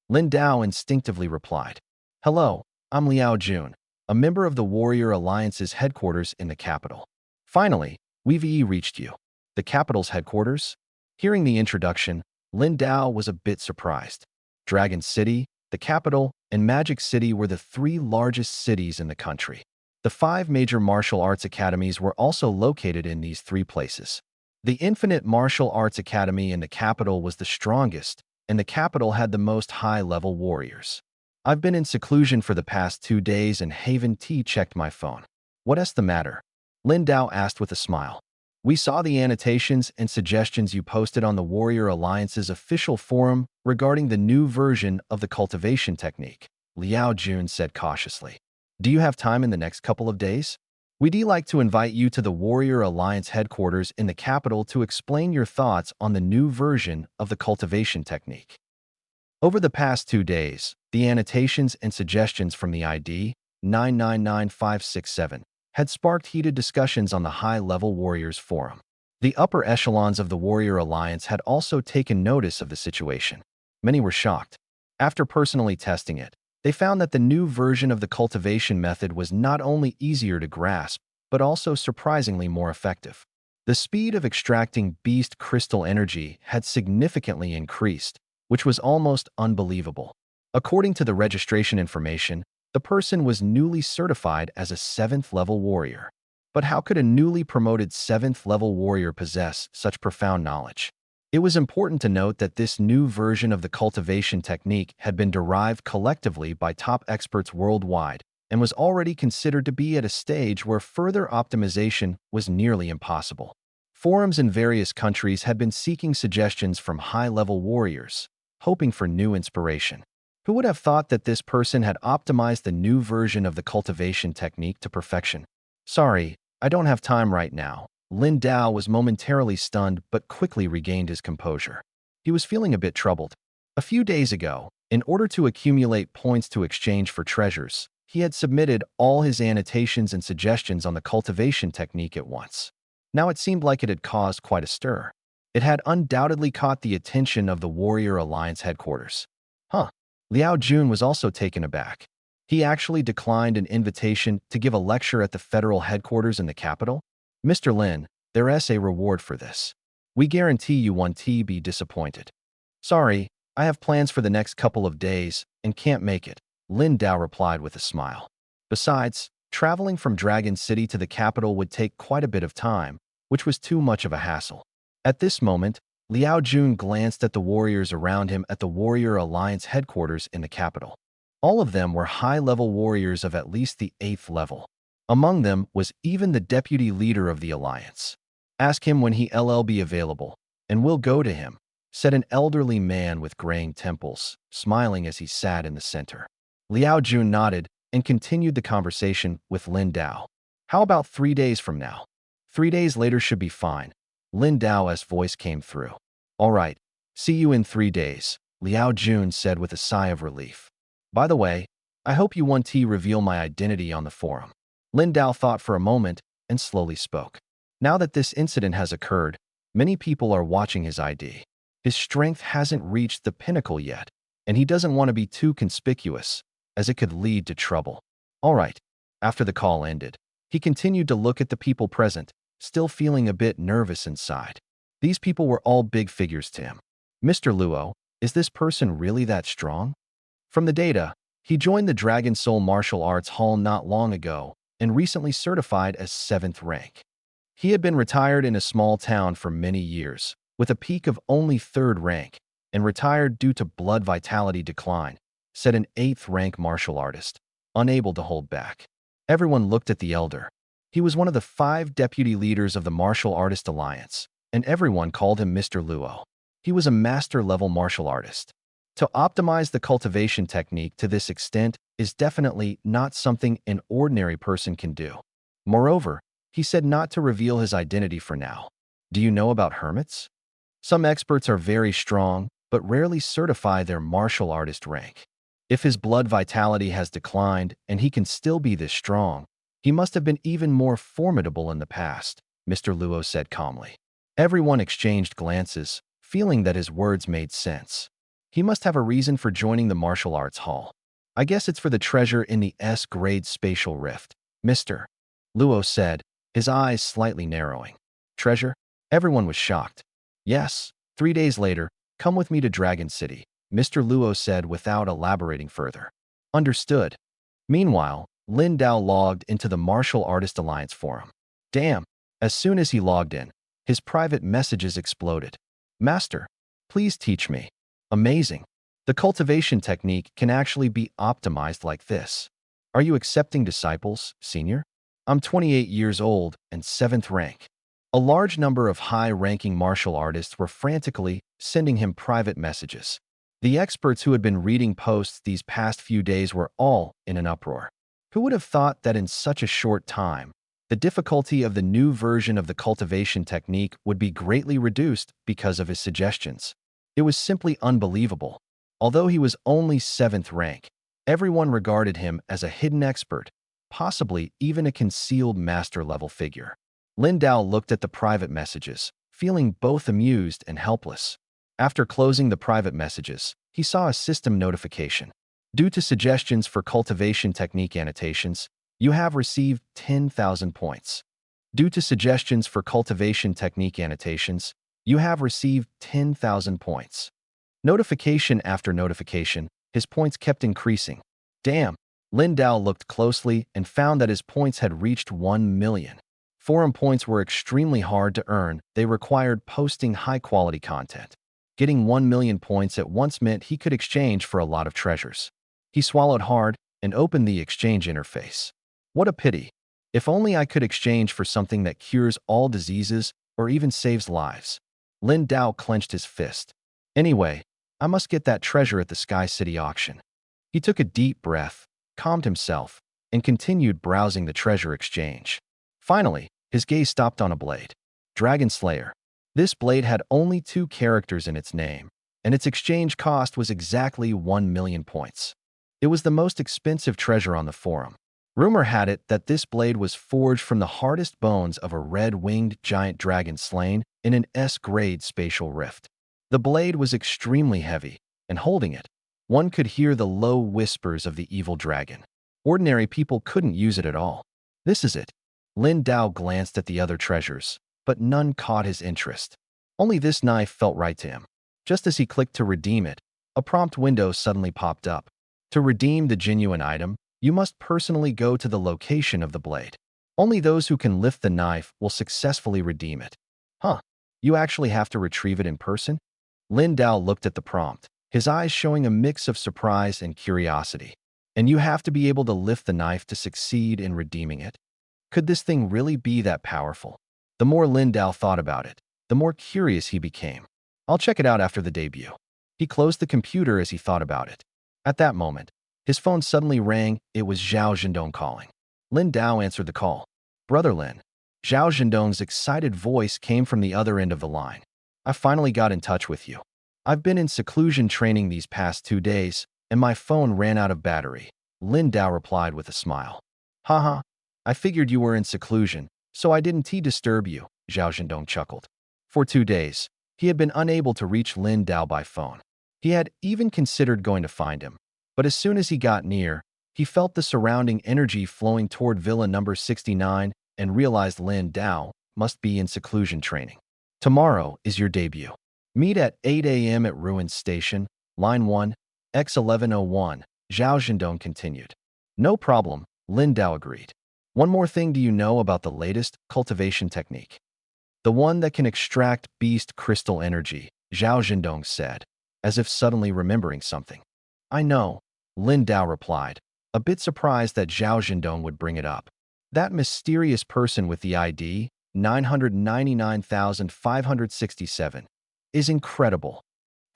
Lin Dao instinctively replied. Hello, I'm Liao Jun, a member of the Warrior Alliance's headquarters in the capital. Finally, we've reached you. The capital's headquarters? Hearing the introduction, Lin Dao was a bit surprised. Dragon City, the capital, and Magic City were the three largest cities in the country. The five major martial arts academies were also located in these three places. The Infinite Martial Arts Academy in the capital was the strongest, and the capital had the most high-level warriors. I've been in seclusion for the past 2 days and Haven T checked my phone. What's the matter? Lin Dao asked with a smile. We saw the annotations and suggestions you posted on the Warrior Alliance's official forum regarding the new version of the cultivation technique, Liao Jun said cautiously. Do you have time in the next couple of days? We'd like to invite you to the Warrior Alliance headquarters in the capital to explain your thoughts on the new version of the cultivation technique. Over the past 2 days, the annotations and suggestions from the ID 999567 had sparked heated discussions on the High-Level Warriors Forum. The upper echelons of the Warrior Alliance had also taken notice of the situation. Many were shocked. After personally testing it, they found that the new version of the cultivation method was not only easier to grasp, but also surprisingly more effective. The speed of extracting beast crystal energy had significantly increased, which was almost unbelievable. According to the registration information, the person was newly certified as a 7th-level warrior. But how could a newly promoted 7th-level warrior possess such profound knowledge? It was important to note that this new version of the cultivation technique had been derived collectively by top experts worldwide and was already considered to be at a stage where further optimization was nearly impossible. Forums in various countries had been seeking suggestions from high-level warriors, hoping for new inspiration. Who would have thought that this person had optimized the new version of the cultivation technique to perfection? Sorry, I don't have time right now. Lin Dao was momentarily stunned but quickly regained his composure. He was feeling a bit troubled. A few days ago, in order to accumulate points to exchange for treasures, he had submitted all his annotations and suggestions on the cultivation technique at once. Now it seemed like it had caused quite a stir. It had undoubtedly caught the attention of the Warrior Alliance headquarters. Liao Jun was also taken aback. He actually declined an invitation to give a lecture at the federal headquarters in the capital? Mr. Lin, there's a reward for this. We guarantee you won't be disappointed. Sorry, I have plans for the next couple of days and can't make it, Lin Dao replied with a smile. Besides, traveling from Dragon City to the capital would take quite a bit of time, which was too much of a hassle. At this moment, Liao Jun glanced at the warriors around him at the Warrior Alliance headquarters in the capital. All of them were high-level warriors of at least the 8th level. Among them was even the deputy leader of the alliance. Ask him when he'll be available, and we'll go to him, said an elderly man with graying temples, smiling as he sat in the center. Liao Jun nodded and continued the conversation with Lin Dao. How about 3 days from now? 3 days later should be fine. Lin Dao's voice came through. All right, see you in 3 days, Liao Jun said with a sigh of relief. By the way, I hope you won't reveal my identity on the forum. Lin Dao thought for a moment and slowly spoke. Now that this incident has occurred, many people are watching his ID. His strength hasn't reached the pinnacle yet, and he doesn't want to be too conspicuous, as it could lead to trouble. All right, after the call ended, he continued to look at the people present, still feeling a bit nervous inside. These people were all big figures to him. Mr. Luo, is this person really that strong? From the data, he joined the Dragon Soul Martial Arts Hall not long ago and recently certified as 7th rank. He had been retired in a small town for many years, with a peak of only 3rd rank, and retired due to blood vitality decline, said an 8th rank martial artist, unable to hold back. Everyone looked at the elder. He was one of the 5 deputy leaders of the Martial Artist Alliance, and everyone called him Mr. Luo. He was a master-level martial artist. To optimize the cultivation technique to this extent is definitely not something an ordinary person can do. Moreover, he said not to reveal his identity for now. Do you know about hermits? Some experts are very strong, but rarely certify their martial artist rank. If his blood vitality has declined and he can still be this strong, he must have been even more formidable in the past, Mr. Luo said calmly. Everyone exchanged glances, feeling that his words made sense. He must have a reason for joining the martial arts hall. I guess it's for the treasure in the S-grade spatial rift, Mr. Luo said, his eyes slightly narrowing. Treasure? Everyone was shocked. Yes, 3 days later, come with me to Dragon City, Mr. Luo said without elaborating further. Understood. Meanwhile, Lin Dao logged into the Martial Artist Alliance forum. Damn! As soon as he logged in, his private messages exploded. Master, please teach me. Amazing. The cultivation technique can actually be optimized like this. Are you accepting disciples, senior? I'm 28 years old and 7th rank. A large number of high-ranking martial artists were frantically sending him private messages. The experts who had been reading posts these past few days were all in an uproar. Who would have thought that in such a short time, the difficulty of the new version of the cultivation technique would be greatly reduced because of his suggestions? It was simply unbelievable. Although he was only 7th rank, everyone regarded him as a hidden expert, possibly even a concealed master-level figure. Lin Dao looked at the private messages, feeling both amused and helpless. After closing the private messages, he saw a system notification. Due to suggestions for cultivation technique annotations, you have received 10,000 points. Due to suggestions for cultivation technique annotations, you have received 10,000 points. Notification after notification, his points kept increasing. Damn! Lin Dao looked closely and found that his points had reached 1 million. Forum points were extremely hard to earn. They required posting high-quality content. Getting 1 million points at once meant he could exchange for a lot of treasures. He swallowed hard and opened the exchange interface. What a pity. If only I could exchange for something that cures all diseases or even saves lives. Lin Dao clenched his fist. Anyway, I must get that treasure at the Sky City auction. He took a deep breath, calmed himself, and continued browsing the treasure exchange. Finally, his gaze stopped on a blade. Dragon Slayer. This blade had only 2 characters in its name, and its exchange cost was exactly 1 million points. It was the most expensive treasure on the forum. Rumor had it that this blade was forged from the hardest bones of a red-winged giant dragon slain in an S-grade spatial rift. The blade was extremely heavy, and holding it, one could hear the low whispers of the evil dragon. Ordinary people couldn't use it at all. This is it. Lin Dao glanced at the other treasures, but none caught his interest. Only this knife felt right to him. Just as he clicked to redeem it, a prompt window suddenly popped up. To redeem the genuine item, you must personally go to the location of the blade. Only those who can lift the knife will successfully redeem it. Huh, you actually have to retrieve it in person? Lin Dao looked at the prompt, his eyes showing a mix of surprise and curiosity. And you have to be able to lift the knife to succeed in redeeming it? Could this thing really be that powerful? The more Lin Dao thought about it, the more curious he became. I'll check it out after the debut. He closed the computer as he thought about it. At that moment, his phone suddenly rang. It was Zhao Zhendong calling. Lin Dao answered the call. Brother Lin. Zhao Zhendong's excited voice came from the other end of the line. I finally got in touch with you. I've been in seclusion training these past 2 days, and my phone ran out of battery. Lin Dao replied with a smile. Haha, I figured you were in seclusion, so I didn't disturb you, Zhao Zhendong chuckled. For 2 days, he had been unable to reach Lin Dao by phone. He had even considered going to find him, but as soon as he got near, he felt the surrounding energy flowing toward Villa number 69 and realized Lin Dao must be in seclusion training. Tomorrow is your debut. Meet at 8 a.m. at Ruins Station, Line 1, X1101, Zhao Zhendong continued. No problem, Lin Dao agreed. One more thing, do you know about the latest cultivation technique? The one that can extract beast crystal energy, Zhao Zhendong said, as if suddenly remembering something. I know, Lin Dao replied, a bit surprised that Zhao Zhendong would bring it up. That mysterious person with the ID 999,567 is incredible,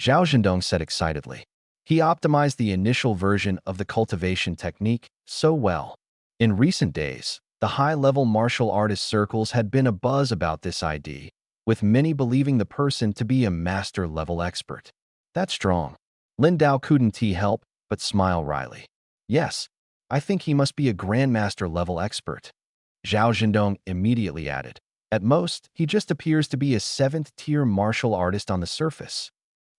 Zhao Zhendong said excitedly. He optimized the initial version of the cultivation technique so well. In recent days, the high-level martial artist circles had been abuzz about this ID, with many believing the person to be a master-level expert. That's strong. Lin Dao couldn't help but smile wryly. Yes, I think he must be a grandmaster-level expert. Zhao Zhendong immediately added. At most, he just appears to be a 7th-tier martial artist on the surface.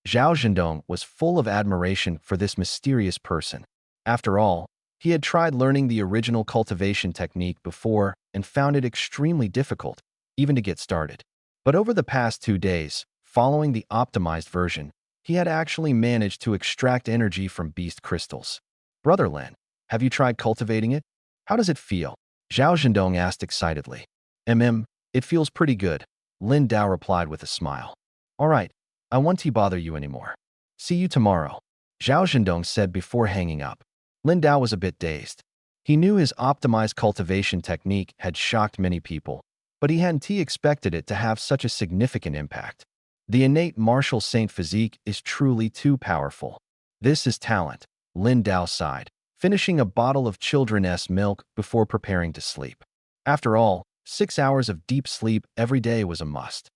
Zhao Zhendong was full of admiration for this mysterious person. After all, he had tried learning the original cultivation technique before and found it extremely difficult, even to get started. But over the past 2 days, following the optimized version, he had actually managed to extract energy from beast crystals. Brother Lin, have you tried cultivating it? How does it feel? Zhao Zhendong asked excitedly. It feels pretty good, Lin Dao replied with a smile. All right, I won't bother you anymore. See you tomorrow, Zhao Zhendong said before hanging up. Lin Dao was a bit dazed. He knew his optimized cultivation technique had shocked many people, but he hadn't expected it to have such a significant impact. The innate martial saint physique is truly too powerful. This is talent, Lin Dao sighed, finishing a bottle of children's milk before preparing to sleep. After all, 6 hours of deep sleep every day was a must.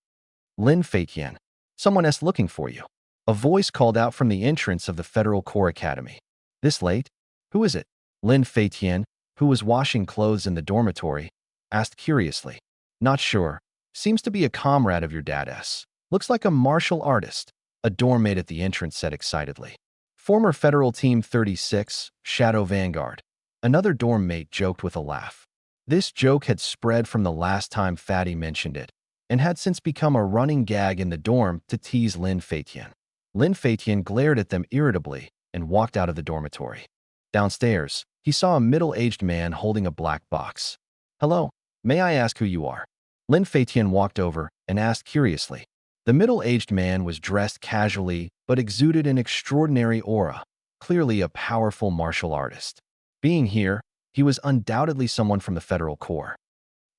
Lin Feitian, someone's looking for you. A voice called out from the entrance of the Federal Corps Academy. This late? Who is it? Lin Feitian, who was washing clothes in the dormitory, asked curiously. Not sure. Seems to be a comrade of your dad's. Looks like a martial artist, a dorm mate at the entrance said excitedly. Former Federal Team 36, Shadow Vanguard. Another dorm mate joked with a laugh. This joke had spread from the last time Fatty mentioned it, and had since become a running gag in the dorm to tease Lin Feitian. Lin Feitian glared at them irritably and walked out of the dormitory. Downstairs, he saw a middle-aged man holding a black box. Hello, may I ask who you are? Lin Feitian walked over and asked curiously. The middle-aged man was dressed casually but exuded an extraordinary aura, clearly a powerful martial artist. Being here, he was undoubtedly someone from the Federal Corps.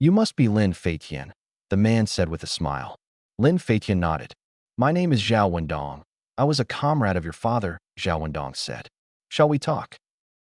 You must be Lin Feitian, the man said with a smile. Lin Feitian nodded. My name is Zhao Wendong. I was a comrade of your father, Zhao Wendong said. Shall we talk?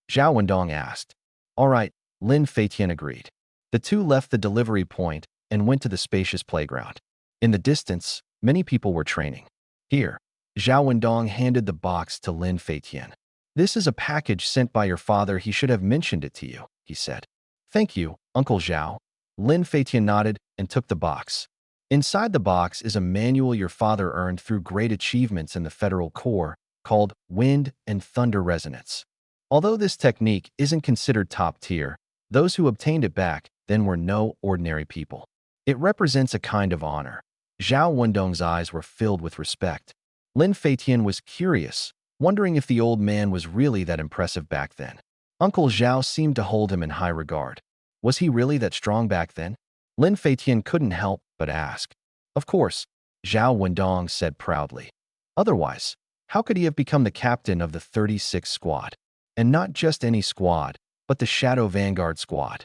Zhao Wendong asked. All right, Lin Feitian agreed. The two left the delivery point and went to the spacious playground. In the distance, many people were training. Here, Zhao Wendong handed the box to Lin Feitian. This is a package sent by your father. He should have mentioned it to you, he said. Thank you, Uncle Zhao. Lin Feitian nodded and took the box. Inside the box is a manual your father earned through great achievements in the Federal Corps called Wind and Thunder Resonance. Although this technique isn't considered top tier, those who obtained it back then were no ordinary people. It represents a kind of honor. Zhao Wendong's eyes were filled with respect. Lin Feitian was curious, wondering if the old man was really that impressive back then. Uncle Zhao seemed to hold him in high regard. Was he really that strong back then? Lin Feitian couldn't help but ask. Of course, Zhao Wendong said proudly. Otherwise, how could he have become the captain of the 36th squad? And not just any squad, but the Shadow Vanguard squad.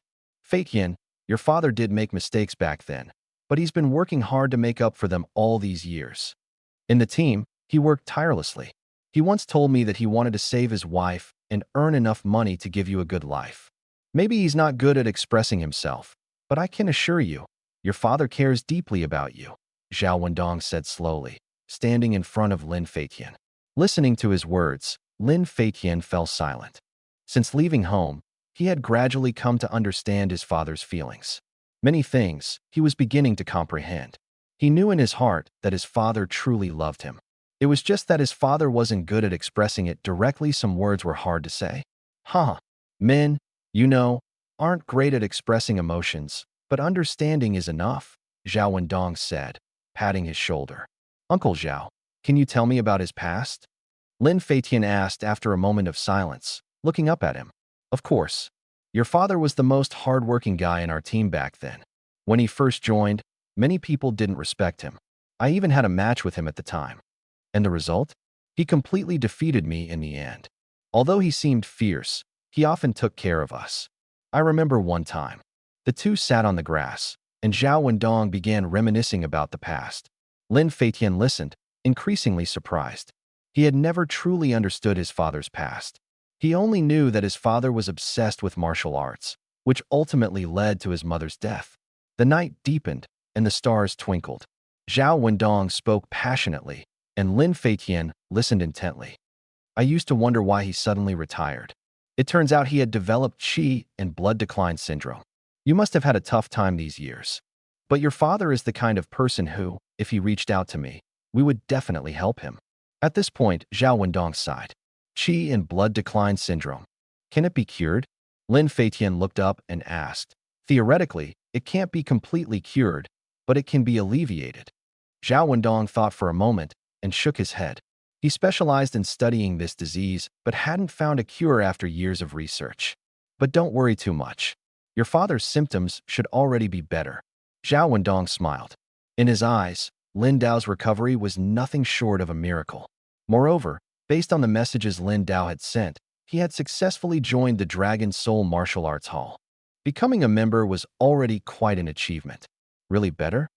Feitian, your father did make mistakes back then, but he's been working hard to make up for them all these years. In the team, he worked tirelessly. He once told me that he wanted to save his wife and earn enough money to give you a good life. Maybe he's not good at expressing himself, but I can assure you, your father cares deeply about you, Zhao Wendong said slowly, standing in front of Lin Feitian. Listening to his words, Lin Feitian fell silent. Since leaving home, he had gradually come to understand his father's feelings. Many things he was beginning to comprehend. He knew in his heart that his father truly loved him. It was just that his father wasn't good at expressing it directly. Some words were hard to say. Men, aren't great at expressing emotions, but understanding is enough, Zhao Wendong said, patting his shoulder. Uncle Zhao, can you tell me about his past? Lin Feitian asked after a moment of silence, looking up at him. Of course. Your father was the most hard-working guy in our team back then. When he first joined, many people didn't respect him. I even had a match with him at the time. And the result? He completely defeated me in the end. Although he seemed fierce, he often took care of us. I remember one time. The two sat on the grass, and Zhao Wendong began reminiscing about the past. Lin Feitian listened, increasingly surprised. He had never truly understood his father's past. He only knew that his father was obsessed with martial arts, which ultimately led to his mother's death. The night deepened, and the stars twinkled. Zhao Wendong spoke passionately, and Lin Feitian listened intently. I used to wonder why he suddenly retired. It turns out he had developed qi and blood decline syndrome. You must have had a tough time these years. But your father is the kind of person who, if he reached out to me, we would definitely help him. At this point, Zhao Wendong sighed. Qi and blood decline syndrome. Can it be cured? Lin Feitian looked up and asked. Theoretically, it can't be completely cured, but it can be alleviated. Zhao Wendong thought for a moment and shook his head. He specialized in studying this disease but hadn't found a cure after years of research. But don't worry too much. Your father's symptoms should already be better. Zhao Wendong smiled. In his eyes, Lin Dao's recovery was nothing short of a miracle. Moreover, based on the messages Lin Dao had sent, he had successfully joined the Dragon Soul Martial Arts Hall. Becoming a member was already quite an achievement. Really better?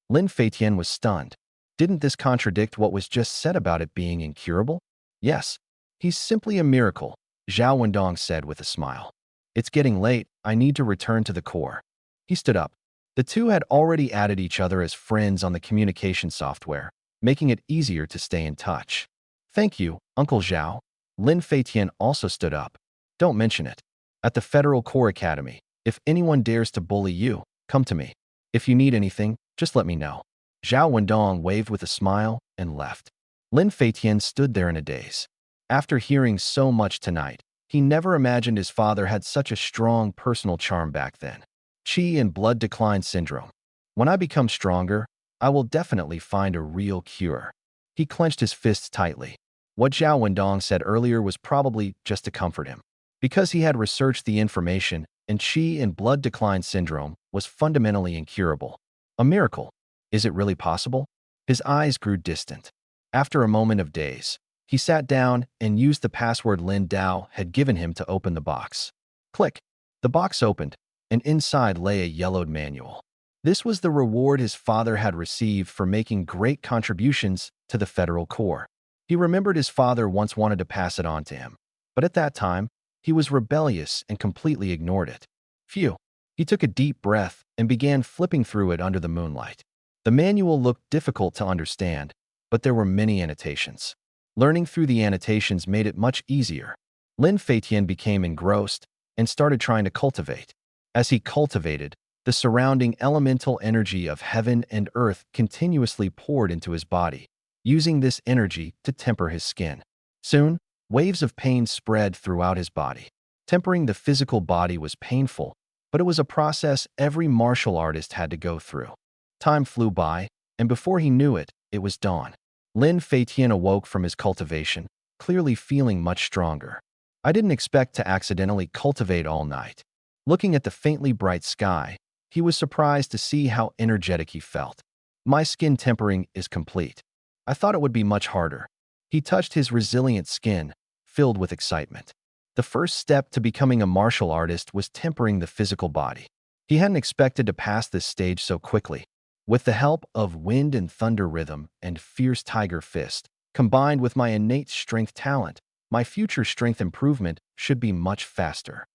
Lin Feitian was stunned. Didn't this contradict what was just said about it being incurable? Yes, he's simply a miracle, Zhao Wendong said with a smile. It's getting late, I need to return to the core. He stood up. The two had already added each other as friends on the communication software, making it easier to stay in touch. Thank you, Uncle Zhao. Lin Feitian also stood up. Don't mention it. At the Federal Core Academy, if anyone dares to bully you, come to me. If you need anything, just let me know. Zhao Wendong waved with a smile and left. Lin Feitian stood there in a daze. After hearing so much tonight, he never imagined his father had such a strong personal charm back then. Qi and blood decline syndrome. When I become stronger, I will definitely find a real cure. He clenched his fists tightly. What Zhao Wendong said earlier was probably just to comfort him. Because he had researched the information, and Qi and blood decline syndrome was fundamentally incurable. A miracle. Is it really possible? His eyes grew distant. After a moment of daze, he sat down and used the password Lin Dao had given him to open the box. Click. The box opened, and inside lay a yellowed manual. This was the reward his father had received for making great contributions to the Federal Core. He remembered his father once wanted to pass it on to him, but at that time, he was rebellious and completely ignored it. Phew. He took a deep breath and began flipping through it under the moonlight. The manual looked difficult to understand, but there were many annotations. Learning through the annotations made it much easier. Lin Feitian became engrossed and started trying to cultivate. As he cultivated, the surrounding elemental energy of heaven and earth continuously poured into his body, using this energy to temper his skin. Soon, waves of pain spread throughout his body. Tempering the physical body was painful, but it was a process every martial artist had to go through. Time flew by, and before he knew it, it was dawn. Lin Feitian awoke from his cultivation, clearly feeling much stronger. I didn't expect to accidentally cultivate all night. Looking at the faintly bright sky, he was surprised to see how energetic he felt. My skin tempering is complete. I thought it would be much harder. He touched his resilient skin, filled with excitement. The first step to becoming a martial artist was tempering the physical body. He hadn't expected to pass this stage so quickly. With the help of wind and thunder rhythm and fierce tiger fist, combined with my innate strength talent, my future strength improvement should be much faster.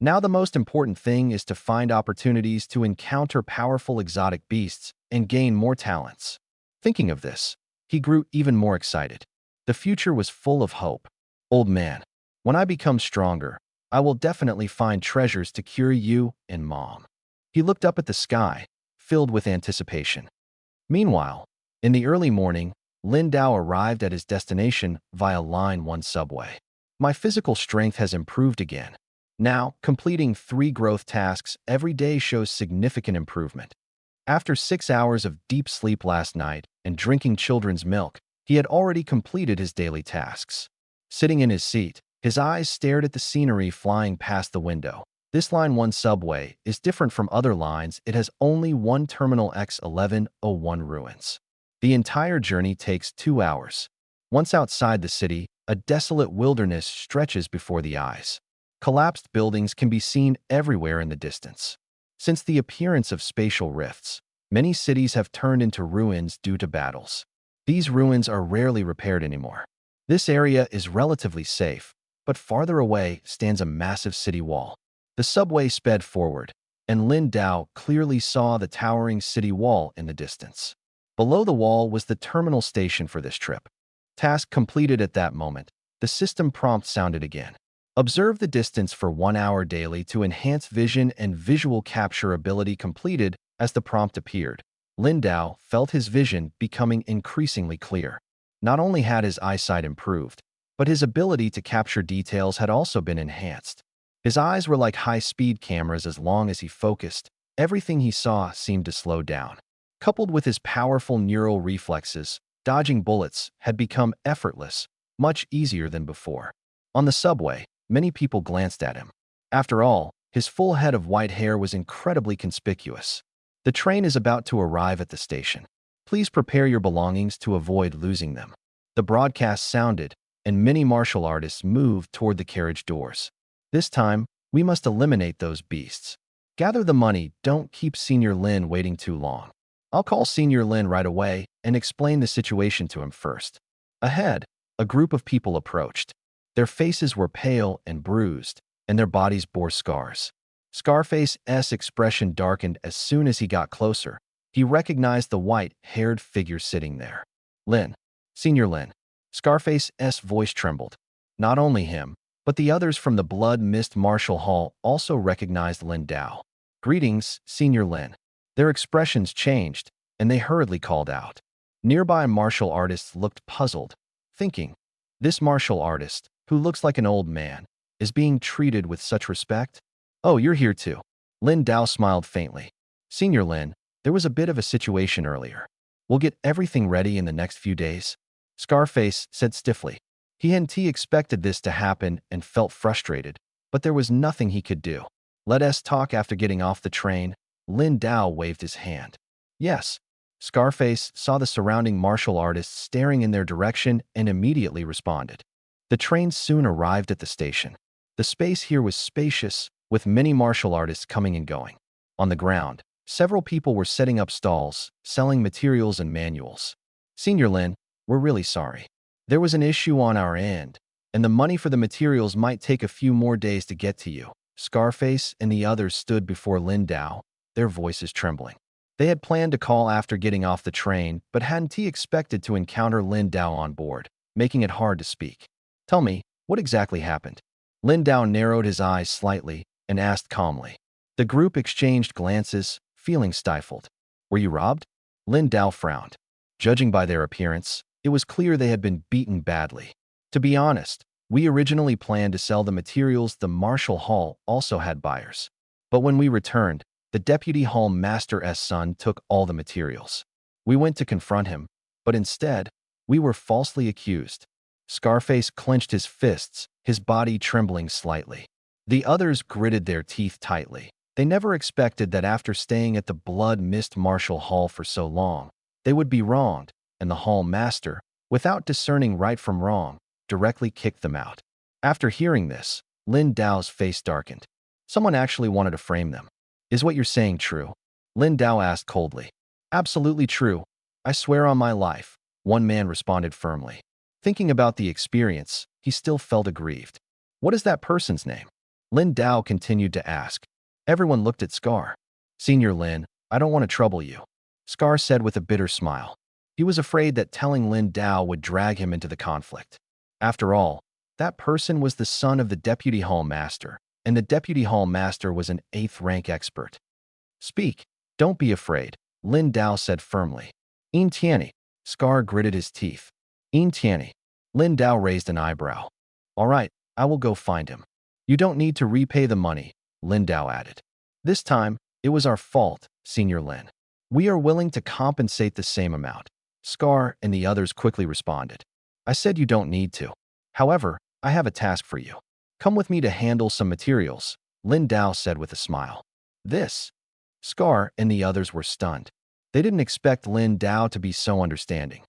Now the most important thing is to find opportunities to encounter powerful exotic beasts and gain more talents. Thinking of this, he grew even more excited. The future was full of hope. Old man, when I become stronger, I will definitely find treasures to cure you and Mom. He looked up at the sky, filled with anticipation. Meanwhile, in the early morning, Lin Dao arrived at his destination via Line 1 subway. My physical strength has improved again. Now, completing 3 growth tasks every day shows significant improvement. After 6 hours of deep sleep last night and drinking children's milk, he had already completed his daily tasks. Sitting in his seat, his eyes stared at the scenery flying past the window. This Line 1 subway is different from other lines. It has only one terminal X1101 ruins. The entire journey takes 2 hours. Once outside the city, a desolate wilderness stretches before the eyes. Collapsed buildings can be seen everywhere in the distance. Since the appearance of spatial rifts, many cities have turned into ruins due to battles. These ruins are rarely repaired anymore. This area is relatively safe, but farther away stands a massive city wall. The subway sped forward, and Lin Dao clearly saw the towering city wall in the distance. Below the wall was the terminal station for this trip. Task completed at that moment, the system prompt sounded again. Observe the distance for 1 hour daily to enhance vision and visual capture ability completed as the prompt appeared. Lin Dao felt his vision becoming increasingly clear. Not only had his eyesight improved, but his ability to capture details had also been enhanced. His eyes were like high-speed cameras. As long as he focused, everything he saw seemed to slow down. Coupled with his powerful neural reflexes, dodging bullets had become effortless, much easier than before. On the subway, many people glanced at him. After all, his full head of white hair was incredibly conspicuous. The train is about to arrive at the station. Please prepare your belongings to avoid losing them. The broadcast sounded, and many martial artists moved toward the carriage doors. This time, we must eliminate those beasts. Gather the money, don't keep Senior Lin waiting too long. I'll call Senior Lin right away and explain the situation to him first. Ahead, a group of people approached. Their faces were pale and bruised, and their bodies bore scars. Scarface's expression darkened as soon as he got closer. He recognized the white-haired figure sitting there. Lin. Senior Lin. Scarface's voice trembled. Not only him, but the others from the Blood Mist Martial Hall also recognized Lin Dao. Greetings, Senior Lin. Their expressions changed, and they hurriedly called out. Nearby martial artists looked puzzled, thinking, this martial artist, who looks like an old man, is being treated with such respect? Oh, you're here too. Lin Dao smiled faintly. Senior Lin, there was a bit of a situation earlier. We'll get everything ready in the next few days. Scarface said stiffly. He hadn't expected this to happen and felt frustrated, but there was nothing he could do. Let us talk after getting off the train. Lin Dao waved his hand. Yes. Scarface saw the surrounding martial artists staring in their direction and immediately responded. The train soon arrived at the station. The space here was spacious, with many martial artists coming and going. On the ground, several people were setting up stalls, selling materials and manuals. Senior Lin, we're really sorry. There was an issue on our end, and the money for the materials might take a few more days to get to you. Scarface and the others stood before Lin Dao, their voices trembling. They had planned to call after getting off the train, but hadn't expected to encounter Lin Dao on board, making it hard to speak. Tell me, what exactly happened? Lin Dao narrowed his eyes slightly and asked calmly. The group exchanged glances, feeling stifled. Were you robbed? Lin Dao frowned. Judging by their appearance, it was clear they had been beaten badly. To be honest, we originally planned to sell the materials. The Martial Hall also had buyers. But when we returned, the Deputy Hall Master's son took all the materials. We went to confront him, but instead, we were falsely accused. Scarface clenched his fists, his body trembling slightly. The others gritted their teeth tightly. They never expected that after staying at the Blood Mist Martial Hall for so long, they would be wronged, and the Hall Master, without discerning right from wrong, directly kicked them out. After hearing this, Lin Dao's face darkened. Someone actually wanted to frame them. Is what you're saying true? Lin Dao asked coldly. Absolutely true. I swear on my life, one man responded firmly. Thinking about the experience, he still felt aggrieved. What is that person's name? Lin Dao continued to ask. Everyone looked at Scar. Senior Lin, I don't want to trouble you. Scar said with a bitter smile. He was afraid that telling Lin Dao would drag him into the conflict. After all, that person was the son of the Deputy Hall Master, and the Deputy Hall Master was an 8th rank expert. Speak, don't be afraid, Lin Dao said firmly. In Tianyi. Scar gritted his teeth. In Tianyi. Lin Dao raised an eyebrow. All right, I will go find him. You don't need to repay the money, Lin Dao added. This time, it was our fault, Senior Lin. We are willing to compensate the same amount. Scar and the others quickly responded. I said you don't need to. However, I have a task for you. Come with me to handle some materials, Lin Dao said with a smile. This? Scar and the others were stunned. They didn't expect Lin Dao to be so understanding.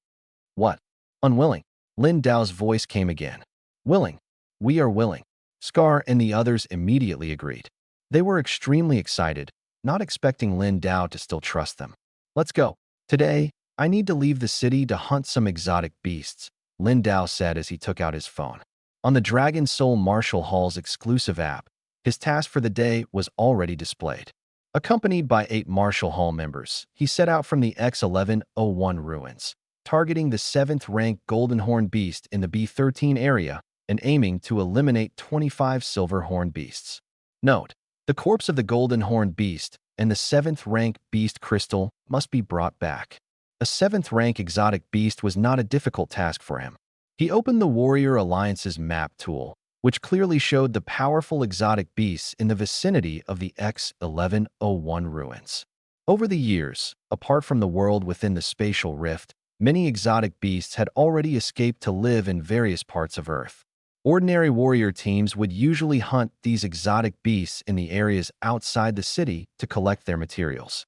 What? Unwilling? Lin Dao's voice came again. Willing. We are willing. Scar and the others immediately agreed. They were extremely excited, not expecting Lin Dao to still trust them. Let's go. Today, I need to leave the city to hunt some exotic beasts, Lin Dao said as he took out his phone. On the Dragon Soul Martial Hall's exclusive app, his task for the day was already displayed. Accompanied by 8 Martial Hall members, he set out from the X1101 ruins, targeting the 7th rank Golden Horn Beast in the B13 area and aiming to eliminate 25 Silver Horn Beasts. Note, the corpse of the Golden Horn Beast and the 7th rank Beast Crystal must be brought back. A 7th rank exotic beast was not a difficult task for him. He opened the Warrior Alliance's map tool, which clearly showed the powerful exotic beasts in the vicinity of the X1101 ruins. Over the years, apart from the world within the spatial rift, many exotic beasts had already escaped to live in various parts of Earth. Ordinary warrior teams would usually hunt these exotic beasts in the areas outside the city to collect their materials.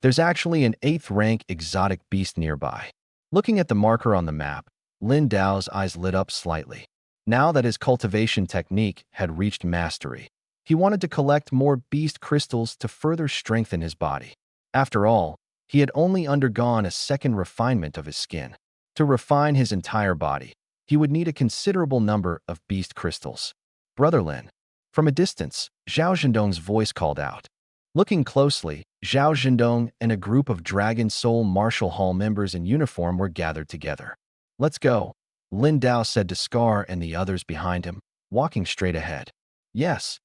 There's actually an 8th-rank exotic beast nearby. Looking at the marker on the map, Lin Dao's eyes lit up slightly. Now that his cultivation technique had reached mastery, he wanted to collect more beast crystals to further strengthen his body. After all, he had only undergone a second refinement of his skin. To refine his entire body, he would need a considerable number of beast crystals. Brother Lin. From a distance, Zhao Zhendong's voice called out. Looking closely, Zhao Zhendong and a group of Dragon Soul Martial Hall members in uniform were gathered together. Let's go, Lin Dao said to Scar and the others behind him, walking straight ahead. Yes.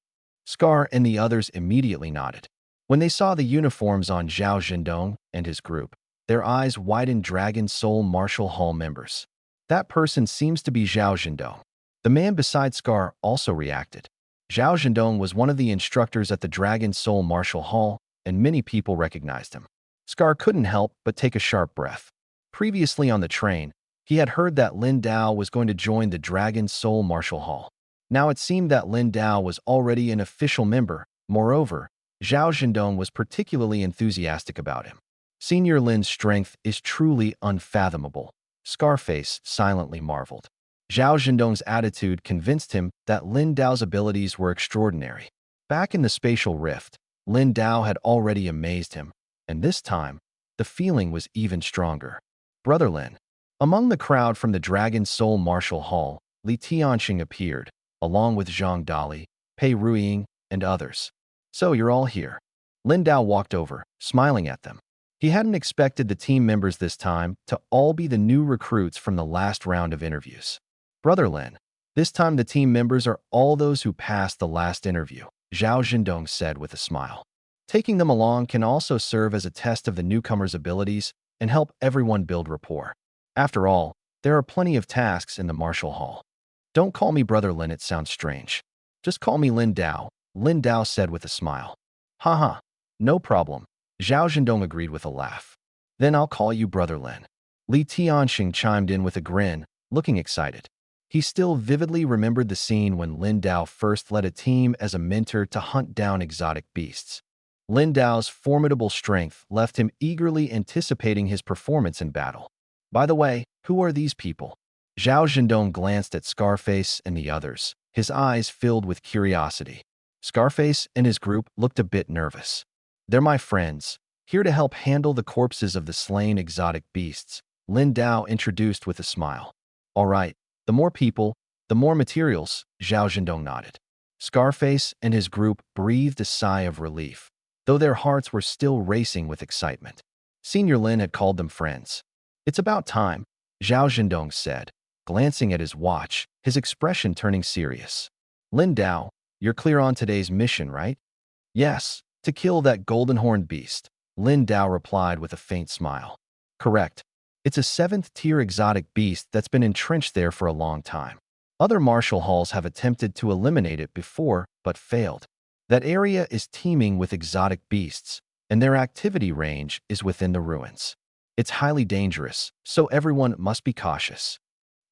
Scar and the others immediately nodded. When they saw the uniforms on Zhao Zhendong and his group, their eyes widened. Dragon Soul Martial Hall members. That person seems to be Zhao Zhendong. The man beside Scar also reacted. Zhao Zhendong was one of the instructors at the Dragon Soul Martial Hall, and many people recognized him. Scar couldn't help but take a sharp breath. Previously on the train, he had heard that Lin Dao was going to join the Dragon Soul Martial Hall. Now it seemed that Lin Dao was already an official member. Moreover, Zhao Zhendong was particularly enthusiastic about him. Senior Lin's strength is truly unfathomable, Scarface silently marveled. Zhao Zhendong's attitude convinced him that Lin Dao's abilities were extraordinary. Back in the spatial rift, Lin Dao had already amazed him, and this time, the feeling was even stronger. Brother Lin. Among the crowd from the Dragon Soul Martial Hall, Li Tianxing appeared, along with Zhang Dali, Pei Ruiying, and others. So you're all here. Lin Dao walked over, smiling at them. He hadn't expected the team members this time to all be the new recruits from the last round of interviews. Brother Lin, this time the team members are all those who passed the last interview, Zhao Zhendong said with a smile. Taking them along can also serve as a test of the newcomer's abilities and help everyone build rapport. After all, there are plenty of tasks in the martial hall. Don't call me Brother Lin, it sounds strange. Just call me Lin Dao, Lin Dao said with a smile. Haha, no problem, Zhao Zhendong agreed with a laugh. Then I'll call you Brother Lin. Li Tianxing chimed in with a grin, looking excited. He still vividly remembered the scene when Lin Dao first led a team as a mentor to hunt down exotic beasts. Lin Dao's formidable strength left him eagerly anticipating his performance in battle. By the way, who are these people? Zhao Zhendong glanced at Scarface and the others, his eyes filled with curiosity. Scarface and his group looked a bit nervous. They're my friends, here to help handle the corpses of the slain exotic beasts, Lin Dao introduced with a smile. All right. The more people, the more materials, Zhao Zhendong nodded. Scarface and his group breathed a sigh of relief, though their hearts were still racing with excitement. Senior Lin had called them friends. It's about time, Zhao Zhendong said, glancing at his watch, his expression turning serious. Lin Dao, you're clear on today's mission, right? Yes, to kill that golden-horned beast, Lin Dao replied with a faint smile. Correct. It's a 7th-tier exotic beast that's been entrenched there for a long time. Other martial halls have attempted to eliminate it before, but failed. That area is teeming with exotic beasts, and their activity range is within the ruins. It's highly dangerous, so everyone must be cautious.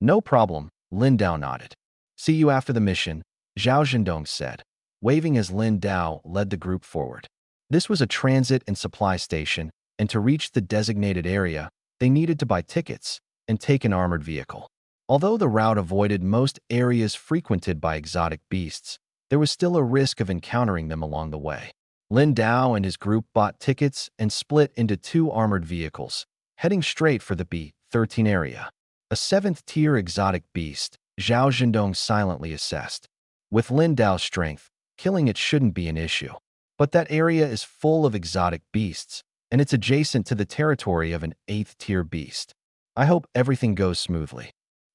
No problem, Lin Dao nodded. See you after the mission, Zhao Zhendong said, waving as Lin Dao led the group forward. This was a transit and supply station, and to reach the designated area, they needed to buy tickets and take an armored vehicle. Although the route avoided most areas frequented by exotic beasts, there was still a risk of encountering them along the way. Lin Dao and his group bought tickets and split into 2 armored vehicles, heading straight for the B-13 area. A 7th-tier exotic beast, Zhao Zhendong silently assessed. With Lin Dao's strength, killing it shouldn't be an issue. But that area is full of exotic beasts, and it's adjacent to the territory of an 8th-tier beast. I hope everything goes smoothly.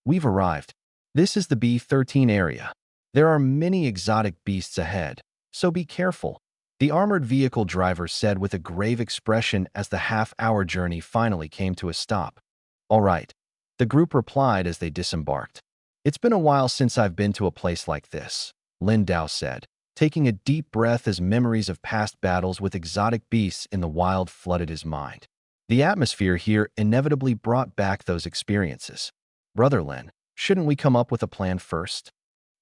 We've arrived. This is the B-13 area. There are many exotic beasts ahead, so be careful, the armored vehicle driver said with a grave expression as the half-hour journey finally came to a stop. All right, the group replied as they disembarked. It's been a while since I've been to a place like this, Lin Dao said, taking a deep breath as memories of past battles with exotic beasts in the wild flooded his mind. The atmosphere here inevitably brought back those experiences. "Brother Lin, shouldn't we come up with a plan first?"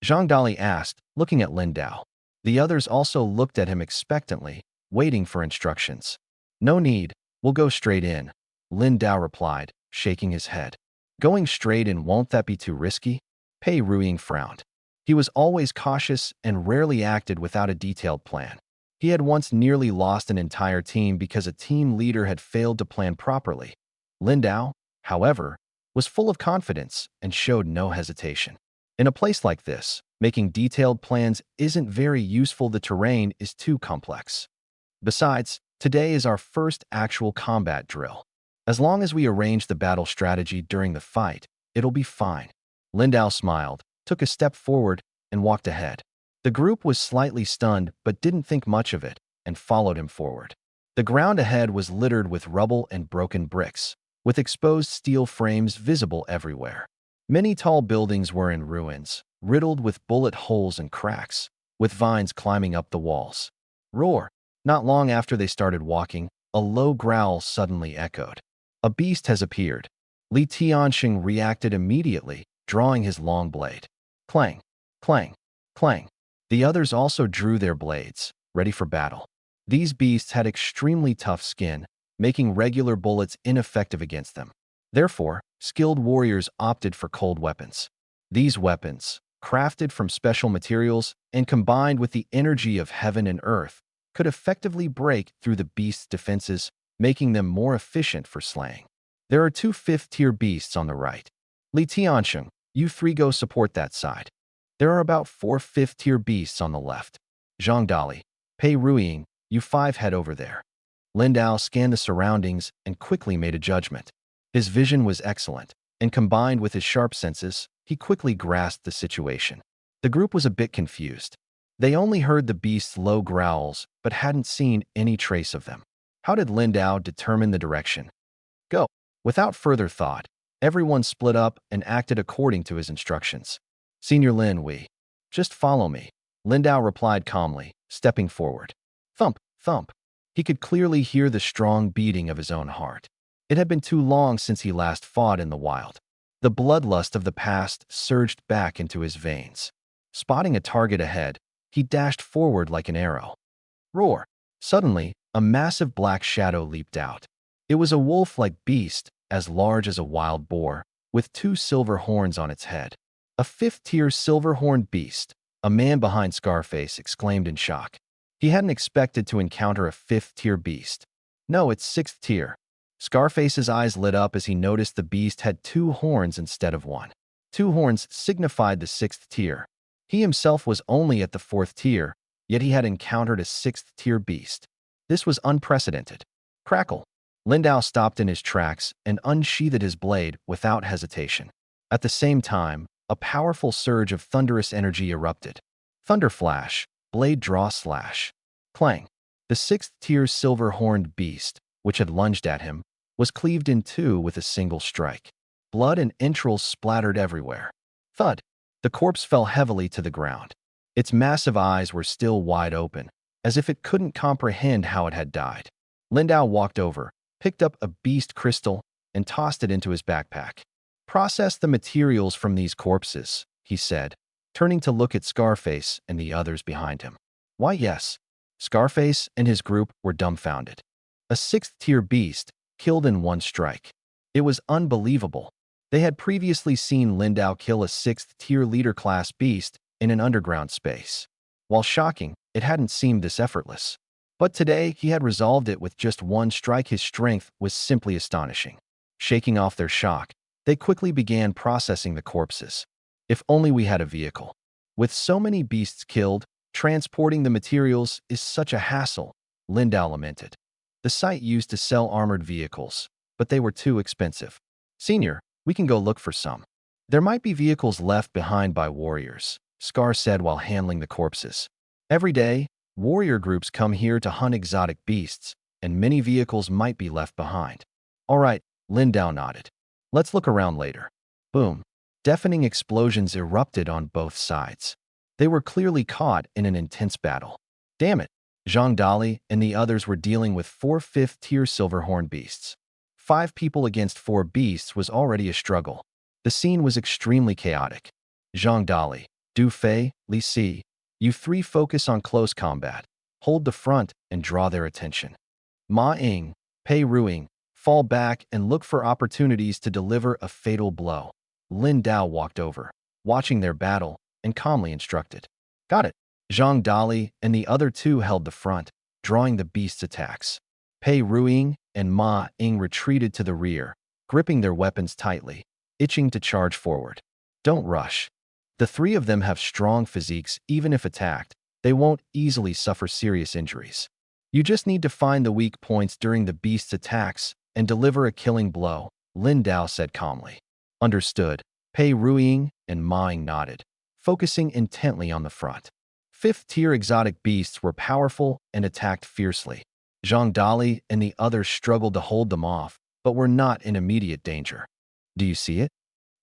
Zhang Dali asked, looking at Lin Dao. The others also looked at him expectantly, waiting for instructions. "No need, we'll go straight in," Lin Dao replied, shaking his head. "Going straight in, won't that be too risky?" Pei Ruiying frowned. He was always cautious and rarely acted without a detailed plan. He had once nearly lost an entire team because a team leader had failed to plan properly. Lin Dao, however, was full of confidence and showed no hesitation. In a place like this, making detailed plans isn't very useful. The terrain is too complex. Besides, today is our first actual combat drill. As long as we arrange the battle strategy during the fight, it'll be fine. Lin Dao smiled, took a step forward, and walked ahead. The group was slightly stunned but didn't think much of it and followed him forward. The ground ahead was littered with rubble and broken bricks, with exposed steel frames visible everywhere. Many tall buildings were in ruins, riddled with bullet holes and cracks, with vines climbing up the walls. Roar! Not long after they started walking, a low growl suddenly echoed. "A beast has appeared." Li Tianxing reacted immediately, drawing his long blade. Clang! Clang! Clang! The others also drew their blades, ready for battle. These beasts had extremely tough skin, making regular bullets ineffective against them. Therefore, skilled warriors opted for cold weapons. These weapons, crafted from special materials and combined with the energy of heaven and earth, could effectively break through the beast's defenses, making them more efficient for slaying. There are 2 fifth-tier beasts on the right. Li Tianxing, you 3 go support that side. There are about 4 fifth-tier beasts on the left. Zhang Dali, Pei Ruiying, you 5 head over there. Lin Dao scanned the surroundings and quickly made a judgment. His vision was excellent, and combined with his sharp senses, he quickly grasped the situation. The group was a bit confused. They only heard the beast's low growls, but hadn't seen any trace of them. How did Lin Dao determine the direction? Go! Without further thought, everyone split up and acted according to his instructions. "Senior Lin, just follow me," Lin Dao replied calmly, stepping forward. Thump, thump. He could clearly hear the strong beating of his own heart. It had been too long since he last fought in the wild. The bloodlust of the past surged back into his veins. Spotting a target ahead, he dashed forward like an arrow. Roar! Suddenly, a massive black shadow leaped out. It was a wolf-like beast, as large as a wild boar, with 2 silver horns on its head. A 5th-tier silver-horned beast, a man behind Scarface exclaimed in shock. He hadn't expected to encounter a 5th-tier beast. No, it's 6th tier. Scarface's eyes lit up as he noticed the beast had 2 horns instead of 1. 2 horns signified the 6th tier. He himself was only at the 4th tier, yet he had encountered a 6th-tier beast. This was unprecedented. Crackle! Lin Dao stopped in his tracks and unsheathed his blade without hesitation. At the same time, a powerful surge of thunderous energy erupted. Thunder flash, blade draw slash. Clang! The 6th-tier silver-horned beast, which had lunged at him, was cleaved in 2 with a single strike. Blood and entrails splattered everywhere. Thud! The corpse fell heavily to the ground. Its massive eyes were still wide open, as if it couldn't comprehend how it had died. Lin Dao walked over, picked up a beast crystal, and tossed it into his backpack. "Process the materials from these corpses," he said, turning to look at Scarface and the others behind him. "Why, yes." Scarface and his group were dumbfounded. A 6th-tier beast, killed in 1 strike. It was unbelievable. They had previously seen Lin Dao kill a 6th-tier leader-class beast in an underground space. While shocking, it hadn't seemed this effortless. But today, he had resolved it with just 1 strike. His strength was simply astonishing. Shaking off their shock, they quickly began processing the corpses. "If only we had a vehicle. With so many beasts killed, transporting the materials is such a hassle," Lin Dao lamented. The site used to sell armored vehicles, but they were too expensive. "Senior, we can go look for some. There might be vehicles left behind by warriors," Scar said while handling the corpses. "Every day, warrior groups come here to hunt exotic beasts, and many vehicles might be left behind." "All right," Lin Dao nodded. "Let's look around later." Boom! Deafening explosions erupted on both sides. They were clearly caught in an intense battle. Damn it! Zhang Dali and the others were dealing with 4 fifth-tier silverhorn beasts. 5 people against 4 beasts was already a struggle. The scene was extremely chaotic. Zhang Dali, Du Fei, Li Si, you 3 focus on close combat. Hold the front and draw their attention. Ma Ying, Pei Ruing, fall back and look for opportunities to deliver a fatal blow. Lin Dao walked over, watching their battle, and calmly instructed. Got it. Zhang Dali and the other 2 held the front, drawing the beast's attacks. Pei Ruing and Ma Ying retreated to the rear, gripping their weapons tightly, itching to charge forward. Don't rush. The 3 of them have strong physiques. Even if attacked, they won't easily suffer serious injuries. You just need to find the weak points during the beast's attacks and deliver a killing blow, Lin Dao said calmly. Understood. Pei Ruing and Ma Ying nodded, focusing intently on the front. 5th-tier exotic beasts were powerful and attacked fiercely. Zhang Dali and the others struggled to hold them off, but were not in immediate danger. Do you see it?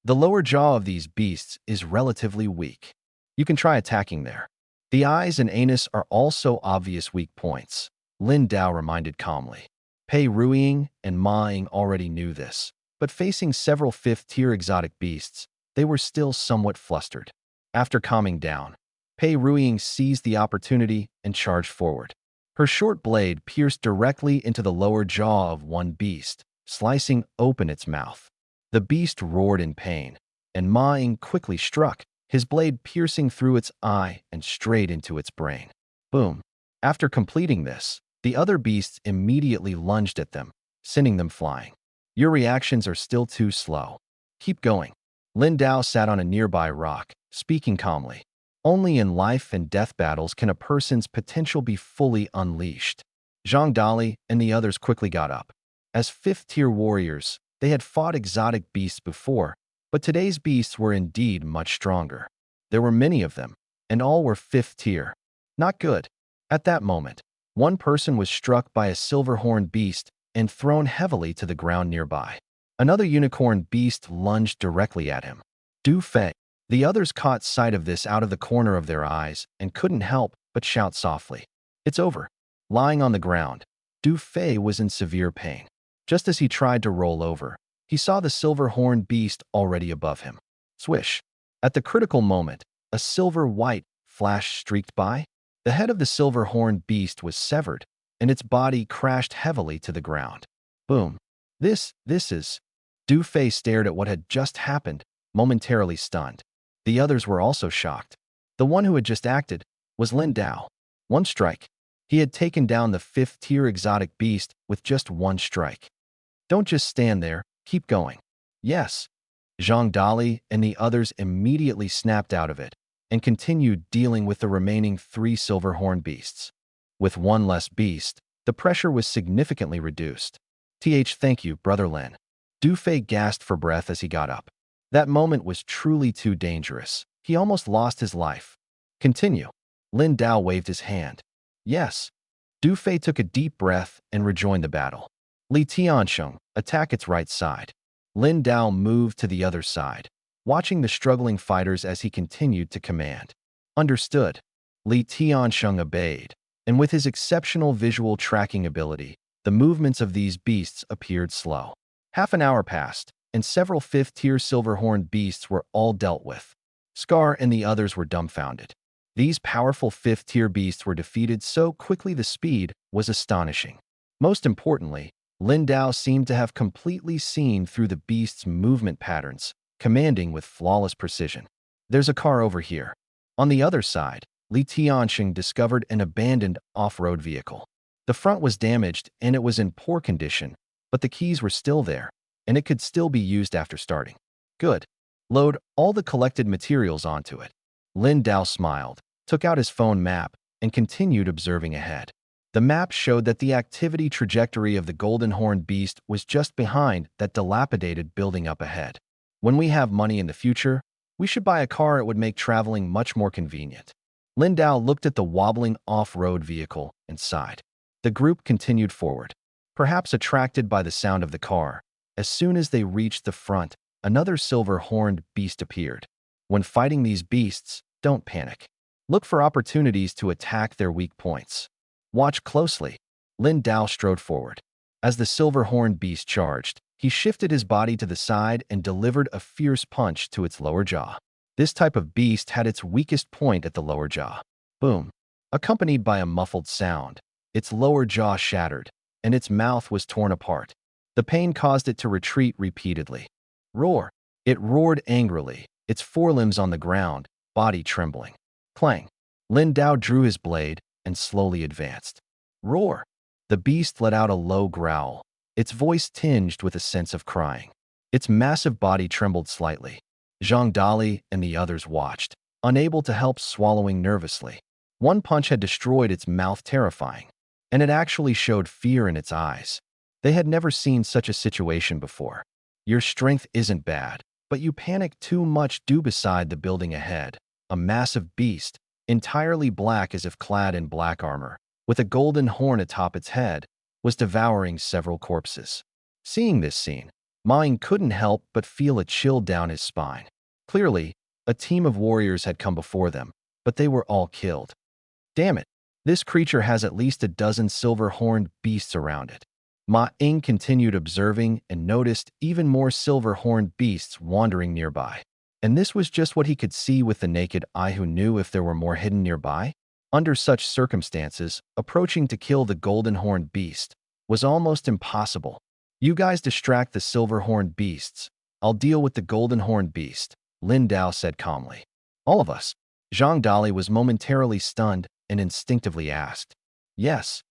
The lower jaw of these beasts is relatively weak. You can try attacking there. The eyes and anus are also obvious weak points, Lin Dao reminded calmly. Pei Ruing and Ma Ying already knew this, but facing several 5th-tier exotic beasts, they were still somewhat flustered. After calming down, Pei Ruing seized the opportunity and charged forward. Her short blade pierced directly into the lower jaw of one beast, slicing open its mouth. The beast roared in pain, and Ma Ying quickly struck, his blade piercing through its eye and straight into its brain. Boom. After completing this, the other beasts immediately lunged at them, sending them flying. Your reactions are still too slow. Keep going. Lin Dao sat on a nearby rock, speaking calmly. Only in life and death battles can a person's potential be fully unleashed. Zhang Dali and the others quickly got up. As 5th-tier warriors, they had fought exotic beasts before, but today's beasts were indeed much stronger. There were many of them, and all were 5th tier. Not good. At that moment, one person was struck by a silverhorn beast and thrown heavily to the ground nearby. Another unicorn beast lunged directly at him. Du Fei. The others caught sight of this out of the corner of their eyes and couldn't help but shout softly. It's over. Lying on the ground, Du Fei was in severe pain. Just as he tried to roll over, he saw the silver-horn beast already above him. Swish. At the critical moment, a silver-white flash streaked by. The head of the silver-horn beast was severed, and its body crashed heavily to the ground. Boom. This is... Du Fei stared at what had just happened, momentarily stunned. The others were also shocked. The one who had just acted was Lin Dao. One strike. He had taken down the 5th-tier exotic beast with just one strike. Don't just stand there, keep going. Yes. Zhang Dali and the others immediately snapped out of it and continued dealing with the remaining 3 silverhorn beasts. With one less beast, the pressure was significantly reduced. Thank you, Brother Lin. Du Fei gasped for breath as he got up. That moment was truly too dangerous. He almost lost his life. Continue. Lin Dao waved his hand. Yes. Du Fei took a deep breath and rejoined the battle. Li Tiansheng, attack its right side. Lin Dao moved to the other side, watching the struggling fighters as he continued to command. Understood. Li Tiansheng obeyed, and with his exceptional visual tracking ability, the movements of these beasts appeared slow. Half an hour passed, and several 5th-tier silverhorn beasts were all dealt with. Scar and the others were dumbfounded. These powerful 5th-tier beasts were defeated so quickly. The speed was astonishing. Most importantly, Lin Dao seemed to have completely seen through the beast's movement patterns, commanding with flawless precision. There's a car over here. On the other side, Li Tianxing discovered an abandoned off-road vehicle. The front was damaged and it was in poor condition, but the keys were still there, and it could still be used after starting. Good. Load all the collected materials onto it. Lin Dao smiled, took out his phone map, and continued observing ahead. The map showed that the activity trajectory of the golden horn beast was just behind that dilapidated building up ahead. When we have money in the future, we should buy a car. It would make traveling much more convenient. Lin Dao looked at the wobbling off-road vehicle and sighed. The group continued forward, perhaps attracted by the sound of the car. As soon as they reached the front, another silver-horned beast appeared. When fighting these beasts, don't panic. Look for opportunities to attack their weak points. Watch closely. Lin Dao strode forward. As the silver-horned beast charged, he shifted his body to the side and delivered a fierce punch to its lower jaw. This type of beast had its weakest point at the lower jaw. Boom! Accompanied by a muffled sound, its lower jaw shattered, and its mouth was torn apart. The pain caused it to retreat repeatedly. Roar! It roared angrily, its forelimbs on the ground, body trembling. Clang! Lin Dao drew his blade and slowly advanced. Roar! The beast let out a low growl, its voice tinged with a sense of crying. Its massive body trembled slightly. Zhang Dali and the others watched, unable to help swallowing nervously. One punch had destroyed its mouth terrifying, and it actually showed fear in its eyes. They had never seen such a situation before. Your strength isn't bad, but you panic too much due beside the building ahead. A massive beast, entirely black as if clad in black armor, with a golden horn atop its head, was devouring several corpses. Seeing this scene, Ma Ying couldn't help but feel a chill down his spine. Clearly, a team of warriors had come before them, but they were all killed. Damn it, this creature has at least a dozen silver-horned beasts around it. Ma Ying continued observing and noticed even more silver-horned beasts wandering nearby. And this was just what he could see with the naked eye. Who knew if there were more hidden nearby? Under such circumstances, approaching to kill the golden-horned beast was almost impossible. You guys distract the silver-horned beasts. I'll deal with the golden-horned beast, Lin Dao said calmly. All of us. Zhang Dali was momentarily stunned and instinctively asked. Yes.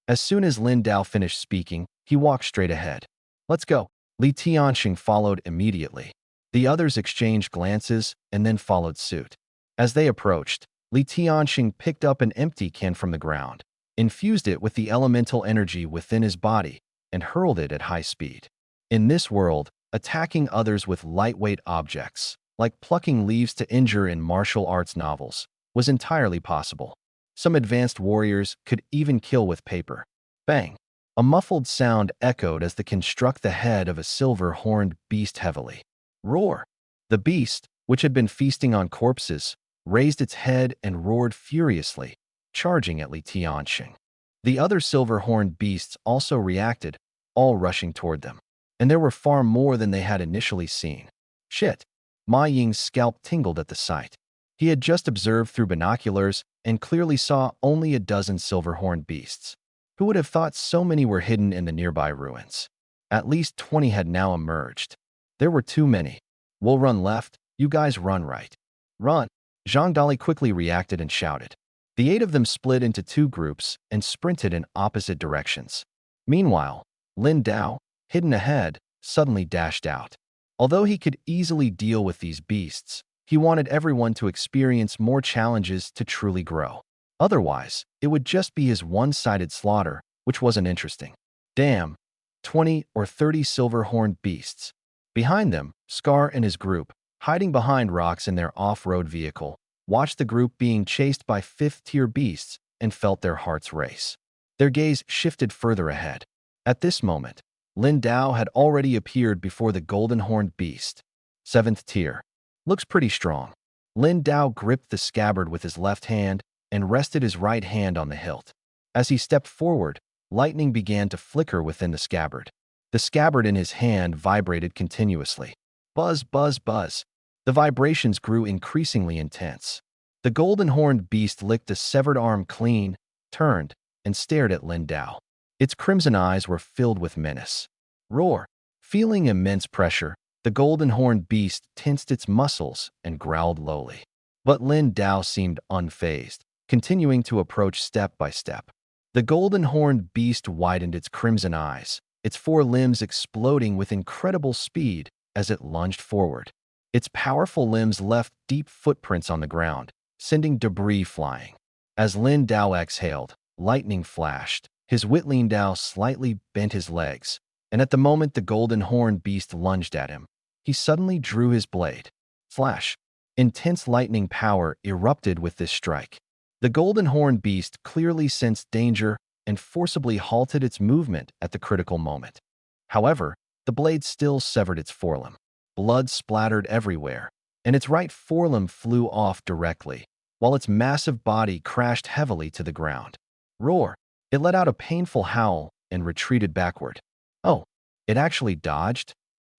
As soon as Lin Dao finished speaking, he walked straight ahead. Let's go. Li Tianxing followed immediately. The others exchanged glances and then followed suit. As they approached, Li Tianxing picked up an empty can from the ground, infused it with the elemental energy within his body, and hurled it at high speed. In this world, attacking others with lightweight objects, like plucking leaves to injure in martial arts novels, was entirely possible. Some advanced warriors could even kill with paper. Bang! A muffled sound echoed as the can struck the head of a silver-horned beast heavily. Roar! The beast, which had been feasting on corpses, raised its head and roared furiously, charging at Li Tianxing. The other silver-horned beasts also reacted, all rushing toward them. And there were far more than they had initially seen. Shit! Ma Ying's scalp tingled at the sight. He had just observed through binoculars and clearly saw only a dozen silver-horned beasts. Who would have thought so many were hidden in the nearby ruins? At least 20 had now emerged. There were too many. We'll run left, you guys run right. Run! Zhang Dali quickly reacted and shouted. The 8 of them split into 2 groups and sprinted in opposite directions. Meanwhile, Lin Dao, hidden ahead, suddenly dashed out. Although he could easily deal with these beasts, he wanted everyone to experience more challenges to truly grow. Otherwise, it would just be his one-sided slaughter, which wasn't interesting. Damn, 20 or 30 silver-horned beasts. Behind them, Scar and his group, hiding behind rocks in their off-road vehicle, watched the group being chased by 5th-tier beasts and felt their hearts race. Their gaze shifted further ahead. At this moment, Lin Dao had already appeared before the golden-horned beast. 7th tier. Looks pretty strong. Lin Dao gripped the scabbard with his left hand and rested his right hand on the hilt. As he stepped forward, lightning began to flicker within the scabbard. The scabbard in his hand vibrated continuously. Buzz, buzz, buzz. The vibrations grew increasingly intense. The golden-horned beast licked the severed arm clean, turned, and stared at Lin Dao. Its crimson eyes were filled with menace. Roar! Feeling immense pressure, the golden-horned beast tensed its muscles and growled lowly. But Lin Dao seemed unfazed, continuing to approach step by step. The golden-horned beast widened its crimson eyes, its 4 limbs exploding with incredible speed as it lunged forward. Its powerful limbs left deep footprints on the ground, sending debris flying. As Lin Dao exhaled, lightning flashed. His Whitlin Dao slightly bent his legs, and at the moment the golden-horned beast lunged at him, he suddenly drew his blade. Flash! Intense lightning power erupted with this strike. The golden-horned beast clearly sensed danger and forcibly halted its movement at the critical moment. However, the blade still severed its forelimb. Blood splattered everywhere, and its right forelimb flew off directly, while its massive body crashed heavily to the ground. Roar! It let out a painful howl and retreated backward. Oh, it actually dodged?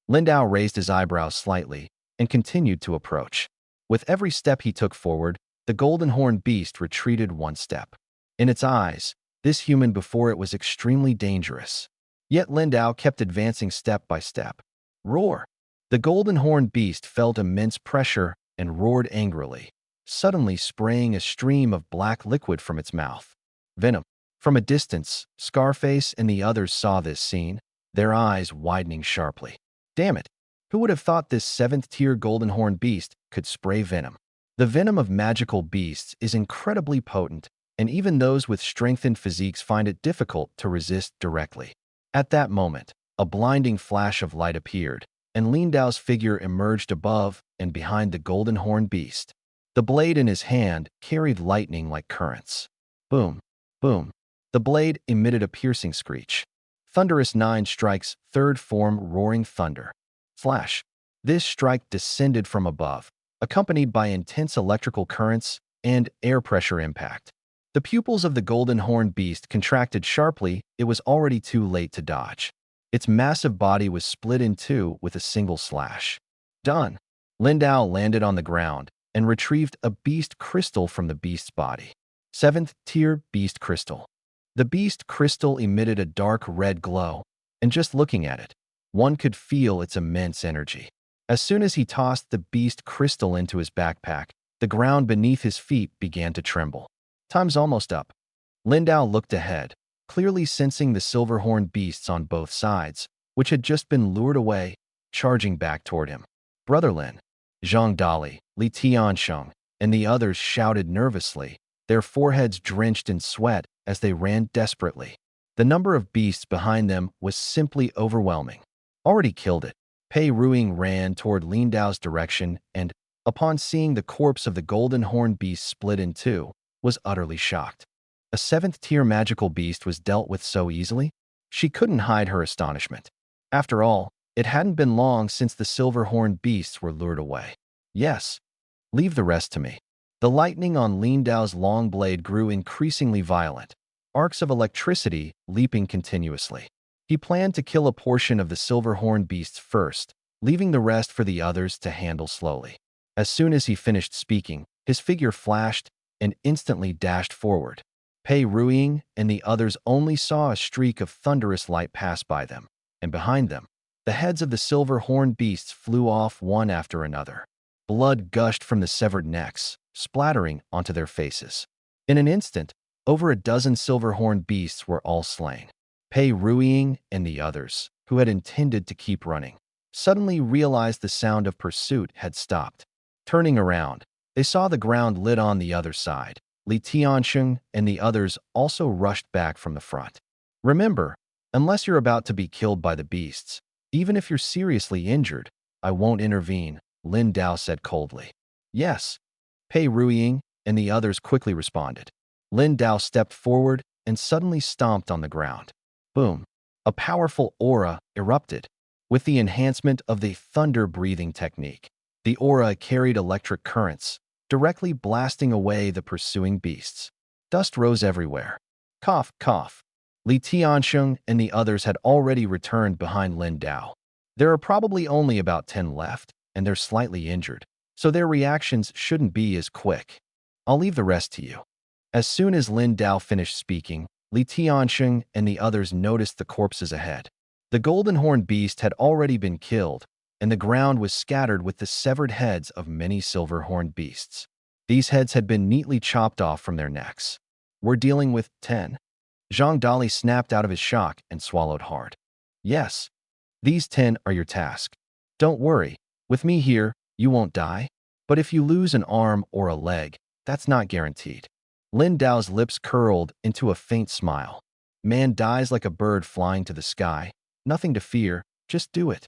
Lindau raised his eyebrows slightly and continued to approach. With every step he took forward, the golden horned beast retreated one step. In its eyes, this human before it was extremely dangerous. Yet Lindau kept advancing step by step. Roar! The golden horned beast felt immense pressure and roared angrily, suddenly spraying a stream of black liquid from its mouth. Venom. From a distance, Scarface and the others saw this scene, their eyes widening sharply. Damn it! Who would have thought this 7th-tier golden horned beast could spray venom? The venom of magical beasts is incredibly potent, and even those with strengthened physiques find it difficult to resist directly. At that moment, a blinding flash of light appeared, and Lindau's figure emerged above and behind the golden horned beast. The blade in his hand carried lightning like currents. Boom, boom. The blade emitted a piercing screech. Thunderous 9 strikes, 3rd form roaring thunder. Flash. This strike descended from above, accompanied by intense electrical currents and air pressure impact. The pupils of the golden horned beast contracted sharply. It was already too late to dodge. Its massive body was split in two with a single slash. Done. Lindau landed on the ground and retrieved a beast crystal from the beast's body. 7th-tier beast crystal. The beast crystal emitted a dark red glow, and just looking at it, one could feel its immense energy. As soon as he tossed the beast crystal into his backpack, the ground beneath his feet began to tremble. Time's almost up. Lindau looked ahead, clearly sensing the silver-horned beasts on both sides, which had just been lured away, charging back toward him. Brother Lin, Zhang Dali, Li Tiansheng, and the others shouted nervously, their foreheads drenched in sweat as they ran desperately. The number of beasts behind them was simply overwhelming. Already killed it. Pei Ruing ran toward Lindau's direction and, upon seeing the corpse of the golden horned beast split in two, was utterly shocked. A 7th-tier magical beast was dealt with so easily? She couldn't hide her astonishment. After all, it hadn't been long since the silver-horned beasts were lured away. Yes, leave the rest to me. The lightning on Lindau's long blade grew increasingly violent, arcs of electricity leaping continuously. He planned to kill a portion of the silver-horned beasts first, leaving the rest for the others to handle slowly. As soon as he finished speaking, his figure flashed and instantly dashed forward. Pei Ruing and the others only saw a streak of thunderous light pass by them, and behind them, the heads of the silver-horned beasts flew off one after another. Blood gushed from the severed necks, splattering onto their faces. In an instant, over a dozen silver-horned beasts were all slain. Pei Ruing and the others, who had intended to keep running, suddenly realized the sound of pursuit had stopped. Turning around, they saw the ground lit on the other side. Li Tiansheng and the others also rushed back from the front. Remember, unless you're about to be killed by the beasts, even if you're seriously injured, I won't intervene, Lindau said coldly. Yes, Pei Ruing and the others quickly responded. Lindau stepped forward and suddenly stomped on the ground. Boom! A powerful aura erupted. With the enhancement of the thunder-breathing technique, the aura carried electric currents, directly blasting away the pursuing beasts. Dust rose everywhere. Cough, cough. Li Tiansheng and the others had already returned behind Lindau. There are probably only about 10 left, and they're slightly injured, so their reactions shouldn't be as quick. I'll leave the rest to you. As soon as Lindau finished speaking, Li Tiansheng and the others noticed the corpses ahead. The golden horned beast had already been killed, and the ground was scattered with the severed heads of many silver-horned beasts. These heads had been neatly chopped off from their necks. We're dealing with 10. Zhang Dali snapped out of his shock and swallowed hard. Yes, these 10 are your task. Don't worry, with me here, you won't die. But if you lose an arm or a leg, that's not guaranteed. Lindau's lips curled into a faint smile. Man dies like a bird flying to the sky. Nothing to fear, just do it.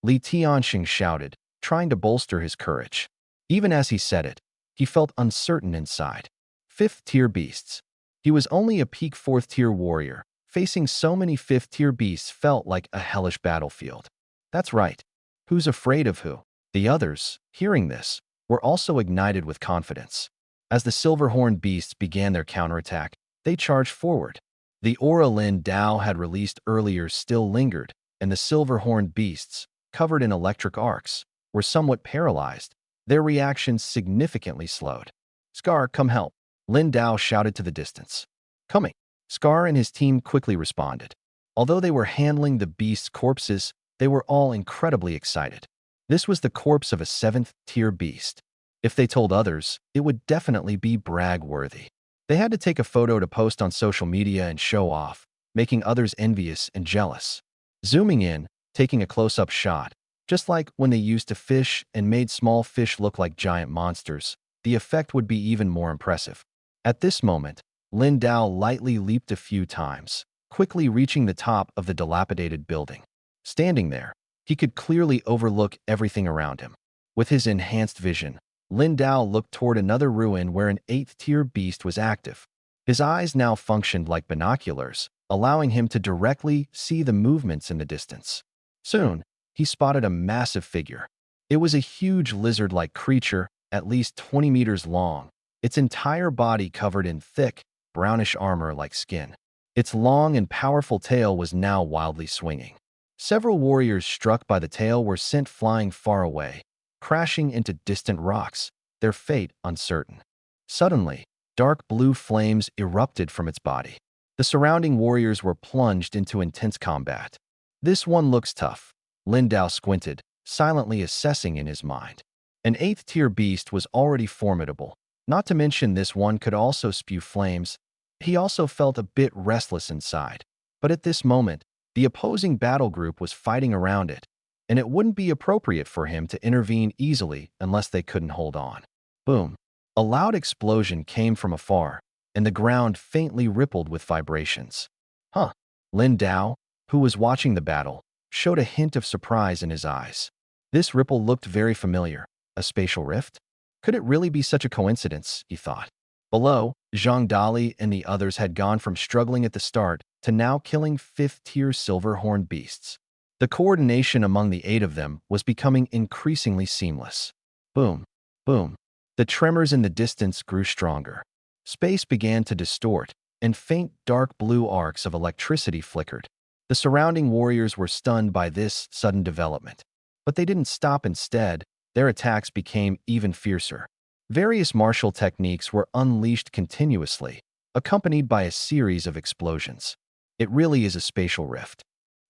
Li Tianxing shouted, trying to bolster his courage. Even as he said it, he felt uncertain inside. 5th-tier beasts. He was only a peak 4th-tier warrior. Facing so many 5th-tier beasts felt like a hellish battlefield. That's right. Who's afraid of who? The others, hearing this, were also ignited with confidence. As the silver-horned beasts began their counterattack, they charged forward. The aura Lin Dao had released earlier still lingered, and the silver-horned beasts, covered in electric arcs, were somewhat paralyzed. Their reactions significantly slowed. "Scar, come help," Lin Dao shouted to the distance. "Coming." Scar and his team quickly responded. Although they were handling the beasts' corpses, they were all incredibly excited. This was the corpse of a 7th-tier beast. If they told others, it would definitely be brag-worthy. They had to take a photo to post on social media and show off, making others envious and jealous. Zooming in, taking a close-up shot, just like when they used to fish and made small fish look like giant monsters, the effect would be even more impressive. At this moment, Lin Dao lightly leaped a few times, quickly reaching the top of the dilapidated building. Standing there, he could clearly overlook everything around him. With his enhanced vision, Lin Dao looked toward another ruin where an 8th-tier beast was active. His eyes now functioned like binoculars, allowing him to directly see the movements in the distance. Soon, he spotted a massive figure. It was a huge lizard-like creature, at least 20 meters long, its entire body covered in thick, brownish armor like skin. Its long and powerful tail was now wildly swinging. Several warriors struck by the tail were sent flying far away, crashing into distant rocks, their fate uncertain. Suddenly, dark blue flames erupted from its body. The surrounding warriors were plunged into intense combat. "This one looks tough," Lin Dao squinted, silently assessing in his mind. An 8th-tier beast was already formidable. Not to mention this one could also spew flames. He also felt a bit restless inside. But at this moment, the opposing battle group was fighting around it, and it wouldn't be appropriate for him to intervene easily unless they couldn't hold on. Boom! A loud explosion came from afar, and the ground faintly rippled with vibrations. "Huh?" Lin Dao, who was watching the battle, showed a hint of surprise in his eyes. This ripple looked very familiar. A spatial rift? Could it really be such a coincidence, he thought. Below, Zhang Dali and the others had gone from struggling at the start to now killing 5th-tier silver-horned beasts. The coordination among the 8 of them was becoming increasingly seamless. Boom, boom. The tremors in the distance grew stronger. Space began to distort, and faint dark blue arcs of electricity flickered. The surrounding warriors were stunned by this sudden development. But they didn't stop instead. Their attacks became even fiercer. Various martial techniques were unleashed continuously, accompanied by a series of explosions. It really is a spatial rift.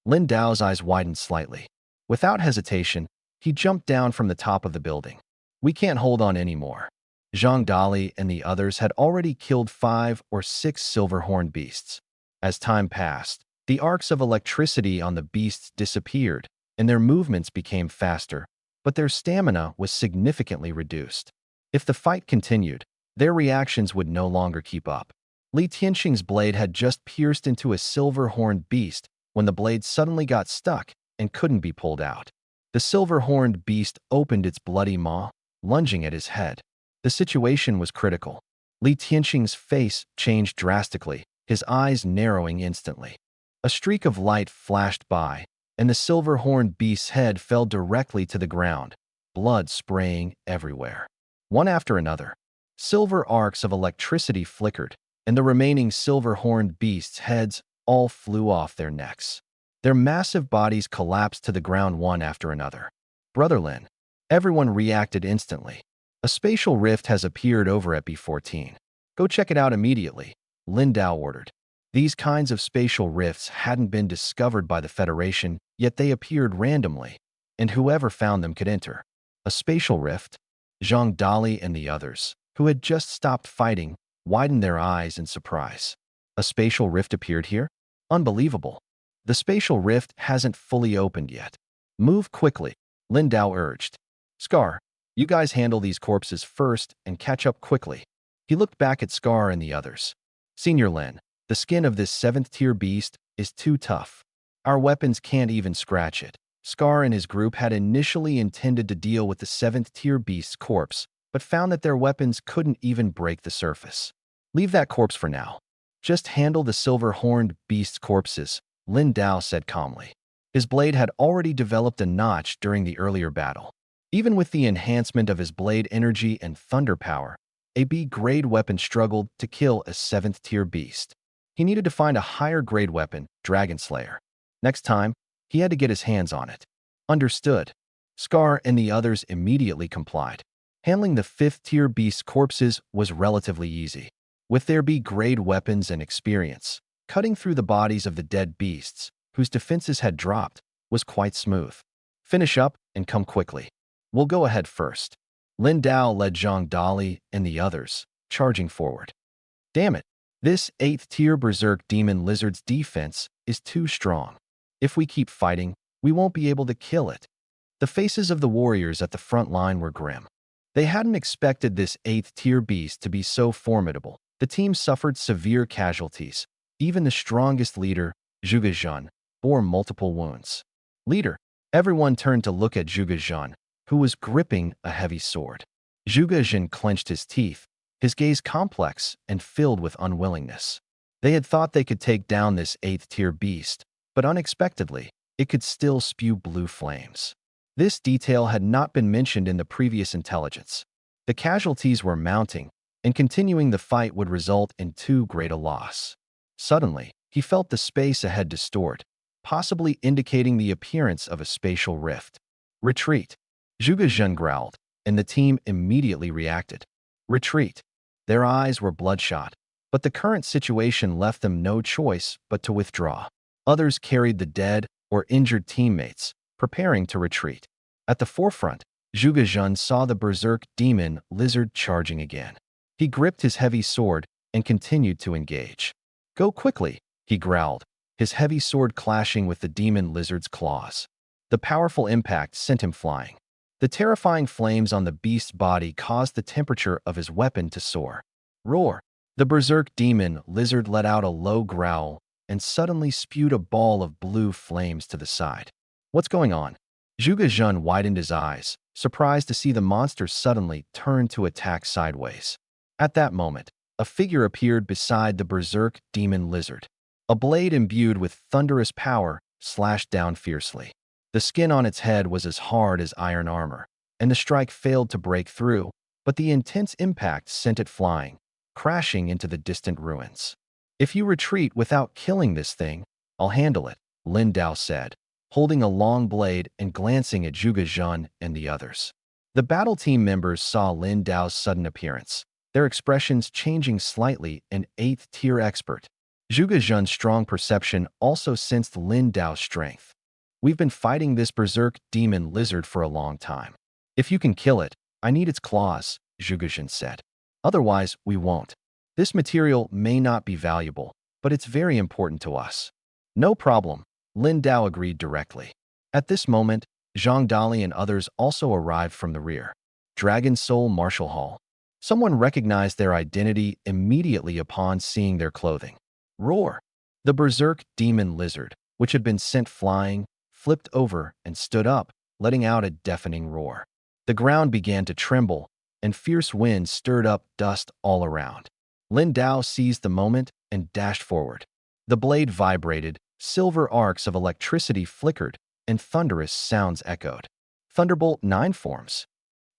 Lin Dao's eyes widened slightly. Without hesitation, he jumped down from the top of the building. "We can't hold on anymore." Zhang Dali and the others had already killed 5 or 6 silver-horned beasts. As time passed, the arcs of electricity on the beasts disappeared, and their movements became faster, but their stamina was significantly reduced. If the fight continued, their reactions would no longer keep up. Li Tianxing's blade had just pierced into a silver-horned beast when the blade suddenly got stuck and couldn't be pulled out. The silver-horned beast opened its bloody maw, lunging at his head. The situation was critical. Li Tianxing's face changed drastically, his eyes narrowing instantly. A streak of light flashed by, and the silver-horned beast's head fell directly to the ground, blood spraying everywhere. One after another, silver arcs of electricity flickered, and the remaining silver-horned beasts' heads all flew off their necks. Their massive bodies collapsed to the ground one after another. "Brother Lin." Everyone reacted instantly. "A spatial rift has appeared over at B14. Go check it out immediately," Lin Dao ordered. These kinds of spatial rifts hadn't been discovered by the Federation, yet they appeared randomly, and whoever found them could enter. A spatial rift? Zhang Dali and the others, who had just stopped fighting, widened their eyes in surprise. A spatial rift appeared here? Unbelievable. The spatial rift hasn't fully opened yet. "Move quickly," Lin Dao urged. "Scar, you guys handle these corpses first and catch up quickly." He looked back at Scar and the others. "Senior Lin, the skin of this 7th-tier beast is too tough. Our weapons can't even scratch it." Scar and his group had initially intended to deal with the 7th-tier beast's corpse, but found that their weapons couldn't even break the surface. "Leave that corpse for now. Just handle the silver-horned beast's corpses," Lin Dao said calmly. His blade had already developed a notch during the earlier battle. Even with the enhancement of his blade energy and thunder power, A B-grade weapon struggled to kill a 7th-tier beast. He needed to find a higher-grade weapon, Dragon Slayer. Next time, he had to get his hands on it. Understood. Scar and the others immediately complied. Handling the 5th-tier beast's corpses was relatively easy. With their B-grade weapons and experience, cutting through the bodies of the dead beasts, whose defenses had dropped, was quite smooth. Finish up and come quickly. We'll go ahead first. Lin Dao led Zhang Dali and the others, charging forward. Damn it, this 8th-tier Berserk Demon Lizard's defense is too strong. If we keep fighting, we won't be able to kill it. The faces of the warriors at the front line were grim. They hadn't expected this 8th-tier beast to be so formidable. The team suffered severe casualties. Even the strongest leader, Zhuge Zhan, bore multiple wounds. Leader, everyone turned to look at Zhuge Zhan, who was gripping a heavy sword. Zhuge Zhan clenched his teeth, his gaze complex and filled with unwillingness. They had thought they could take down this 8th-tier beast, but unexpectedly, it could still spew blue flames. This detail had not been mentioned in the previous intelligence. The casualties were mounting, and continuing the fight would result in too great a loss. Suddenly, he felt the space ahead distort, possibly indicating the appearance of a spatial rift. Retreat. Zhuge Zhan growled, and the team immediately reacted. Retreat. Their eyes were bloodshot, but the current situation left them no choice but to withdraw. Others carried the dead or injured teammates, preparing to retreat. At the forefront, Zhuge Zhan saw the Berserk Demon Lizard charging again. He gripped his heavy sword and continued to engage. Go quickly, he growled, his heavy sword clashing with the Demon Lizard's claws. The powerful impact sent him flying. The terrifying flames on the beast's body caused the temperature of his weapon to soar. Roar! The Berserk Demon Lizard let out a low growl and suddenly spewed a ball of blue flames to the side. What's going on? Zhuge Zhan widened his eyes, surprised to see the monster suddenly turn to attack sideways. At that moment, a figure appeared beside the Berserk Demon Lizard. A blade imbued with thunderous power slashed down fiercely. The skin on its head was as hard as iron armor, and the strike failed to break through, but the intense impact sent it flying, crashing into the distant ruins. If you retreat without killing this thing, I'll handle it, Lin Dao said, holding a long blade and glancing at Zhuge Zhan and the others. The battle team members saw Lin Dao's sudden appearance, their expressions changing slightly. An 8th-tier expert. Zhuge Zhan's strong perception also sensed Lin Dao's strength. We've been fighting this Berserk Demon Lizard for a long time. If you can kill it, I need its claws, Zhuge Zhan said. Otherwise, we won't. This material may not be valuable, but it's very important to us. No problem, Lin Dao agreed directly. At this moment, Zhang Dali and others also arrived from the rear. Dragon Soul Martial Hall. Someone recognized their identity immediately upon seeing their clothing. Roar! The Berserk Demon Lizard, which had been sent flying, flipped over and stood up, letting out a deafening roar. The ground began to tremble, and fierce winds stirred up dust all around. Lin Dao seized the moment and dashed forward. The blade vibrated, silver arcs of electricity flickered, and thunderous sounds echoed. Thunderbolt 9 forms.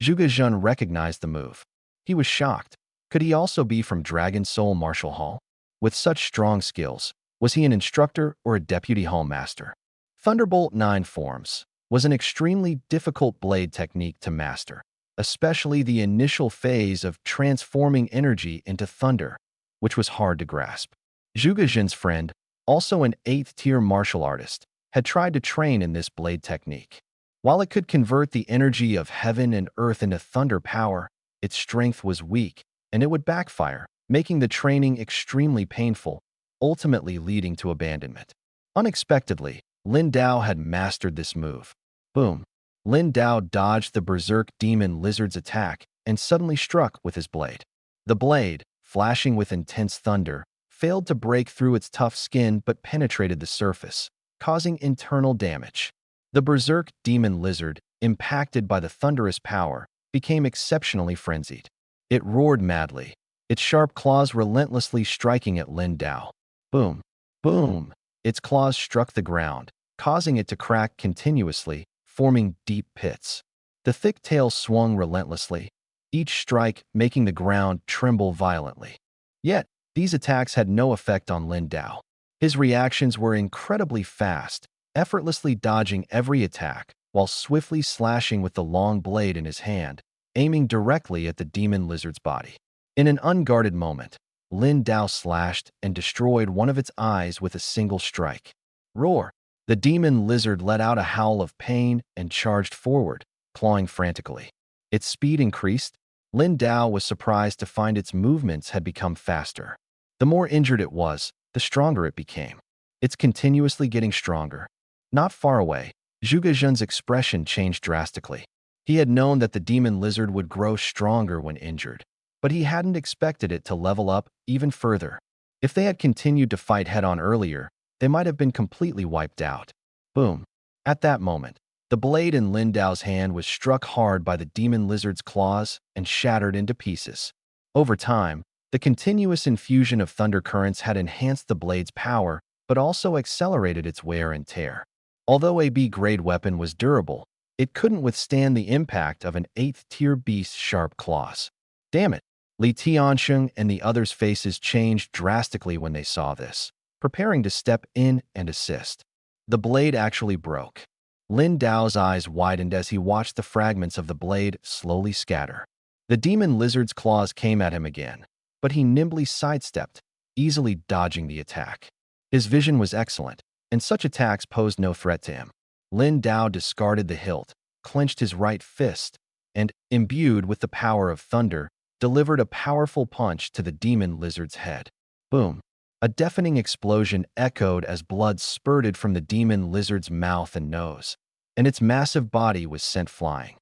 Zhuge Zhan recognized the move. He was shocked. Could he also be from Dragon Soul Martial Hall? With such strong skills, was he an instructor or a deputy hall master? Thunderbolt 9 forms was an extremely difficult blade technique to master, especially the initial phase of transforming energy into thunder, which was hard to grasp. Zhuge Zhan's friend, also an 8th-tier martial artist, had tried to train in this blade technique. While it could convert the energy of heaven and earth into thunder power, its strength was weak, and it would backfire, making the training extremely painful, ultimately leading to abandonment. Unexpectedly, Lin Dao had mastered this move. Boom! Lin Dao dodged the Berserk Demon Lizard's attack and suddenly struck with his blade. The blade, flashing with intense thunder, failed to break through its tough skin but penetrated the surface, causing internal damage. The Berserk Demon Lizard, impacted by the thunderous power, became exceptionally frenzied. It roared madly, its sharp claws relentlessly striking at Lin Dao. Boom! Boom! Its claws struck the ground, causing it to crack continuously, forming deep pits. The thick tail swung relentlessly, each strike making the ground tremble violently. Yet, these attacks had no effect on Lin Dao. His reactions were incredibly fast, effortlessly dodging every attack, while swiftly slashing with the long blade in his hand, aiming directly at the demon lizard's body. In an unguarded moment, Lin Dao slashed and destroyed one of its eyes with a single strike. Roar! The demon lizard let out a howl of pain and charged forward, clawing frantically. Its speed increased. Lin Dao was surprised to find its movements had become faster. The more injured it was, the stronger it became. It's continuously getting stronger. Not far away, Zhuge Zhen's expression changed drastically. He had known that the demon lizard would grow stronger when injured, but he hadn't expected it to level up even further. If they had continued to fight head-on earlier, they might have been completely wiped out. Boom. At that moment, the blade in Lin Dao's hand was struck hard by the demon lizard's claws and shattered into pieces. Over time, the continuous infusion of thunder currents had enhanced the blade's power, but also accelerated its wear and tear. Although a B-grade weapon was durable, it couldn't withstand the impact of an 8th-tier beast's sharp claws. Damn it! Li Tianxing and the others' faces changed drastically when they saw this, preparing to step in and assist. The blade actually broke. Lin Dao's eyes widened as he watched the fragments of the blade slowly scatter. The demon lizard's claws came at him again, but he nimbly sidestepped, easily dodging the attack. His vision was excellent, and such attacks posed no threat to him. Lin Dao discarded the hilt, clenched his right fist, and, imbued with the power of thunder, delivered a powerful punch to the demon lizard's head. Boom! A deafening explosion echoed as blood spurted from the demon lizard's mouth and nose, and its massive body was sent flying.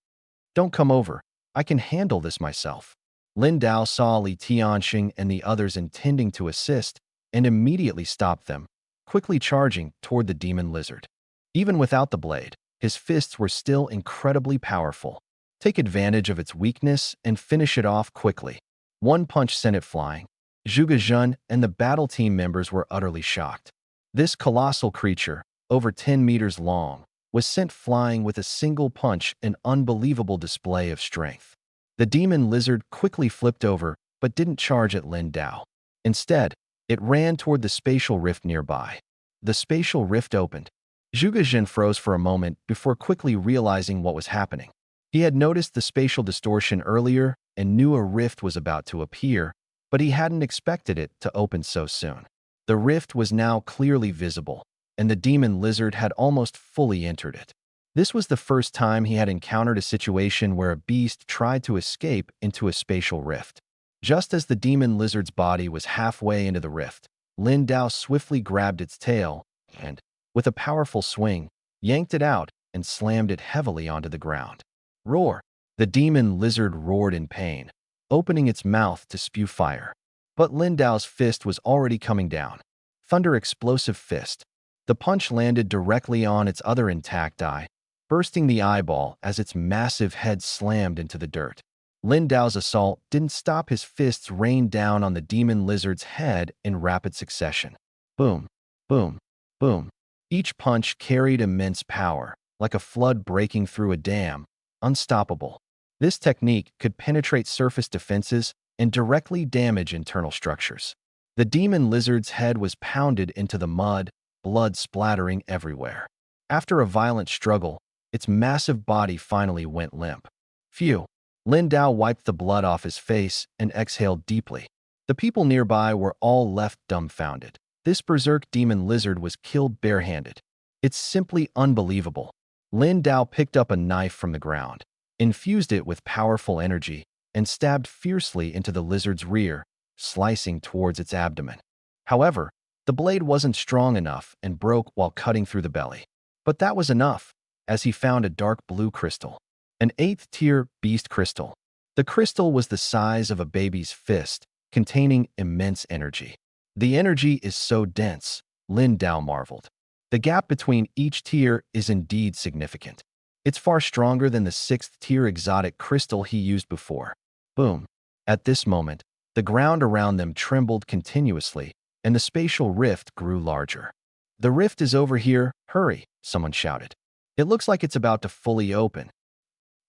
Don't come over. I can handle this myself. Lin Dao saw Li Tianxing and the others intending to assist and immediately stopped them, quickly charging toward the demon lizard. Even without the blade, his fists were still incredibly powerful. Take advantage of its weakness and finish it off quickly. One punch sent it flying. Zhuge Zhen and the battle team members were utterly shocked. This colossal creature, over 10 meters long, was sent flying with a single punch, an unbelievable display of strength. The demon lizard quickly flipped over but didn't charge at Lin Dao. Instead, it ran toward the spatial rift nearby. The spatial rift opened. Zhuge Zhen froze for a moment before quickly realizing what was happening. He had noticed the spatial distortion earlier and knew a rift was about to appear, but he hadn't expected it to open so soon. The rift was now clearly visible, and the demon lizard had almost fully entered it. This was the first time he had encountered a situation where a beast tried to escape into a spatial rift. Just as the demon lizard's body was halfway into the rift, Lin Dao swiftly grabbed its tail and, with a powerful swing, yanked it out and slammed it heavily onto the ground. Roar! The demon lizard roared in pain, opening its mouth to spew fire. But Lin Dao's fist was already coming down. Thunder explosive fist. The punch landed directly on its other intact eye, bursting the eyeball as its massive head slammed into the dirt. Lin Dao's assault didn't stop. His fists rained down on the demon lizard's head in rapid succession. Boom, boom, boom. Each punch carried immense power, like a flood breaking through a dam, unstoppable. This technique could penetrate surface defenses and directly damage internal structures. The demon lizard's head was pounded into the mud, blood splattering everywhere. After a violent struggle, its massive body finally went limp. Phew! Lin Dao wiped the blood off his face and exhaled deeply. The people nearby were all left dumbfounded. This berserk demon lizard was killed barehanded. It's simply unbelievable. Lin Dao picked up a knife from the ground, infused it with powerful energy, and stabbed fiercely into the lizard's rear, slicing towards its abdomen. However, the blade wasn't strong enough and broke while cutting through the belly. But that was enough, as he found a dark blue crystal, an 8th-tier beast crystal. The crystal was the size of a baby's fist, containing immense energy. The energy is so dense, Lin Dao marveled. The gap between each tier is indeed significant. It's far stronger than the 6th-tier exotic crystal he used before. Boom. At this moment, the ground around them trembled continuously, and the spatial rift grew larger. The rift is over here, hurry, someone shouted. It looks like it's about to fully open.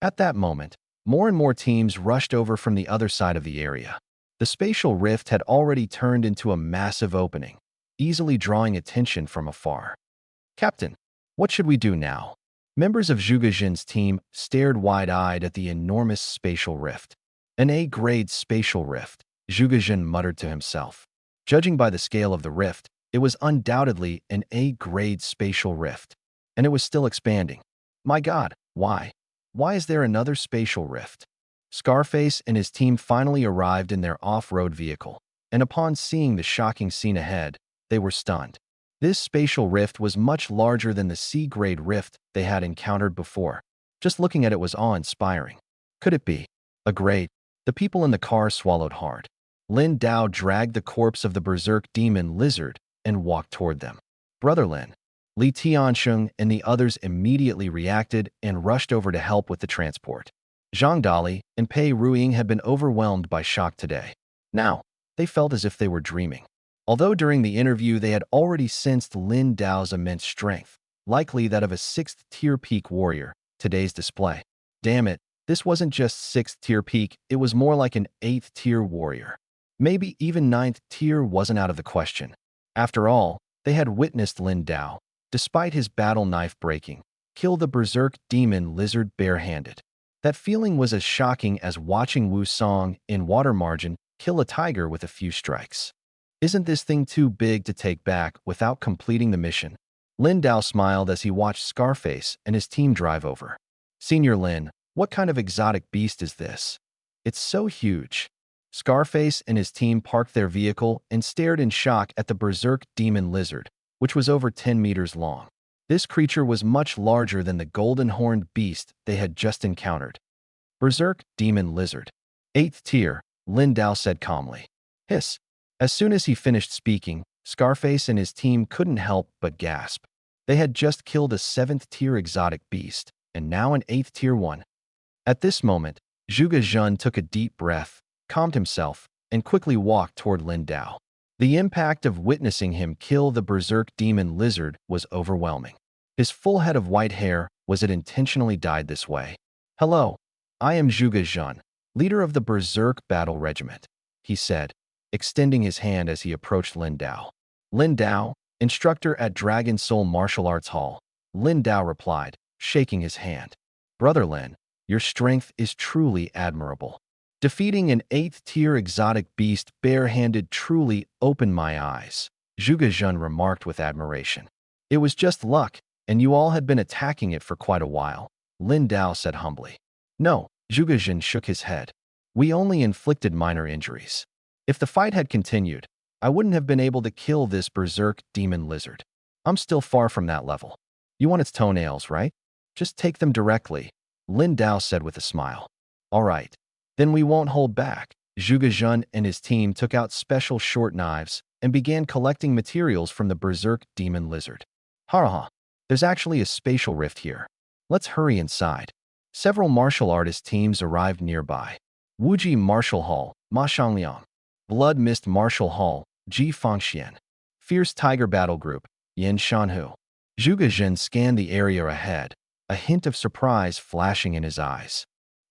At that moment, More and more teams rushed over from the other side of the area. The spatial rift had already turned into a massive opening, easily drawing attention from afar. Captain, what should we do now? Members of Zhuge Jin's team stared wide-eyed at the enormous spatial rift. An A-grade spatial rift, Zhuge Jin muttered to himself. Judging by the scale of the rift, it was undoubtedly an A-grade spatial rift. And it was still expanding. My God, why? Why is there another spatial rift? Scarface and his team finally arrived in their off-road vehicle, and upon seeing the shocking scene ahead, they were stunned. This spatial rift was much larger than the C-grade rift they had encountered before. Just looking at it was awe-inspiring. Could it be a grade? The people in the car swallowed hard. Lin Dao dragged the corpse of the berserk demon lizard and walked toward them. Brother Lin, Li Tiansheng and the others immediately reacted and rushed over to help with the transport. Zhang Dali and Pei Ruiying had been overwhelmed by shock today. Now, they felt as if they were dreaming. Although during the interview they had already sensed Lin Dao's immense strength, likely that of a 6th-tier peak warrior, today's display. Damn it, this wasn't just 6th-tier peak, it was more like an 8th-tier warrior. Maybe even 9th-tier wasn't out of the question. After all, they had witnessed Lin Dao, despite his battle knife breaking, kill the berserk demon lizard barehanded. That feeling was as shocking as watching Wu Song in Water Margin kill a tiger with a few strikes. Isn't this thing too big to take back without completing the mission? Lin Dao smiled as he watched Scarface and his team drive over. Senior Lin, what kind of exotic beast is this? It's so huge. Scarface and his team parked their vehicle and stared in shock at the berserk demon lizard, which was over 10 meters long. This creature was much larger than the golden-horned beast they had just encountered. Berserk demon lizard. 8th tier, Lin Dao said calmly. Hiss. As soon as he finished speaking, Scarface and his team couldn't help but gasp. They had just killed a 7th-tier exotic beast, and now an 8th-tier one. At this moment, Zhuge Jin took a deep breath, calmed himself, and quickly walked toward Lin Dao. The impact of witnessing him kill the berserk demon lizard was overwhelming. His full head of white hair was it intentionally dyed this way. Hello, I am Zhuge Jin, leader of the Berserk Battle Regiment, he said, extending his hand as he approached Lin Dao. Lin Dao, instructor at Dragon Soul Martial Arts Hall, Lin Dao replied, shaking his hand. Brother Lin, your strength is truly admirable. Defeating an 8th-tier exotic beast barehanded truly opened my eyes, Zhuge Jin remarked with admiration. It was just luck, and you all had been attacking it for quite a while, Lin Dao said humbly. No, Zhuge Jin shook his head. We only inflicted minor injuries. If the fight had continued, I wouldn't have been able to kill this berserk demon lizard. I'm still far from that level. You want its toenails, right? Just take them directly, Lin Dao said with a smile. All right. Then we won't hold back. Zhuge Jin and his team took out special short knives and began collecting materials from the berserk demon lizard. Ha! There's actually a spatial rift here. Let's hurry inside. Several martial artist teams arrived nearby. Wuji Martial Hall, Ma Shangliang. Blood Mist Martial Hall, Ji Fangxian. Fierce Tiger Battle Group, Yin Shanhu. Zhuge Jin scanned the area ahead, a hint of surprise flashing in his eyes.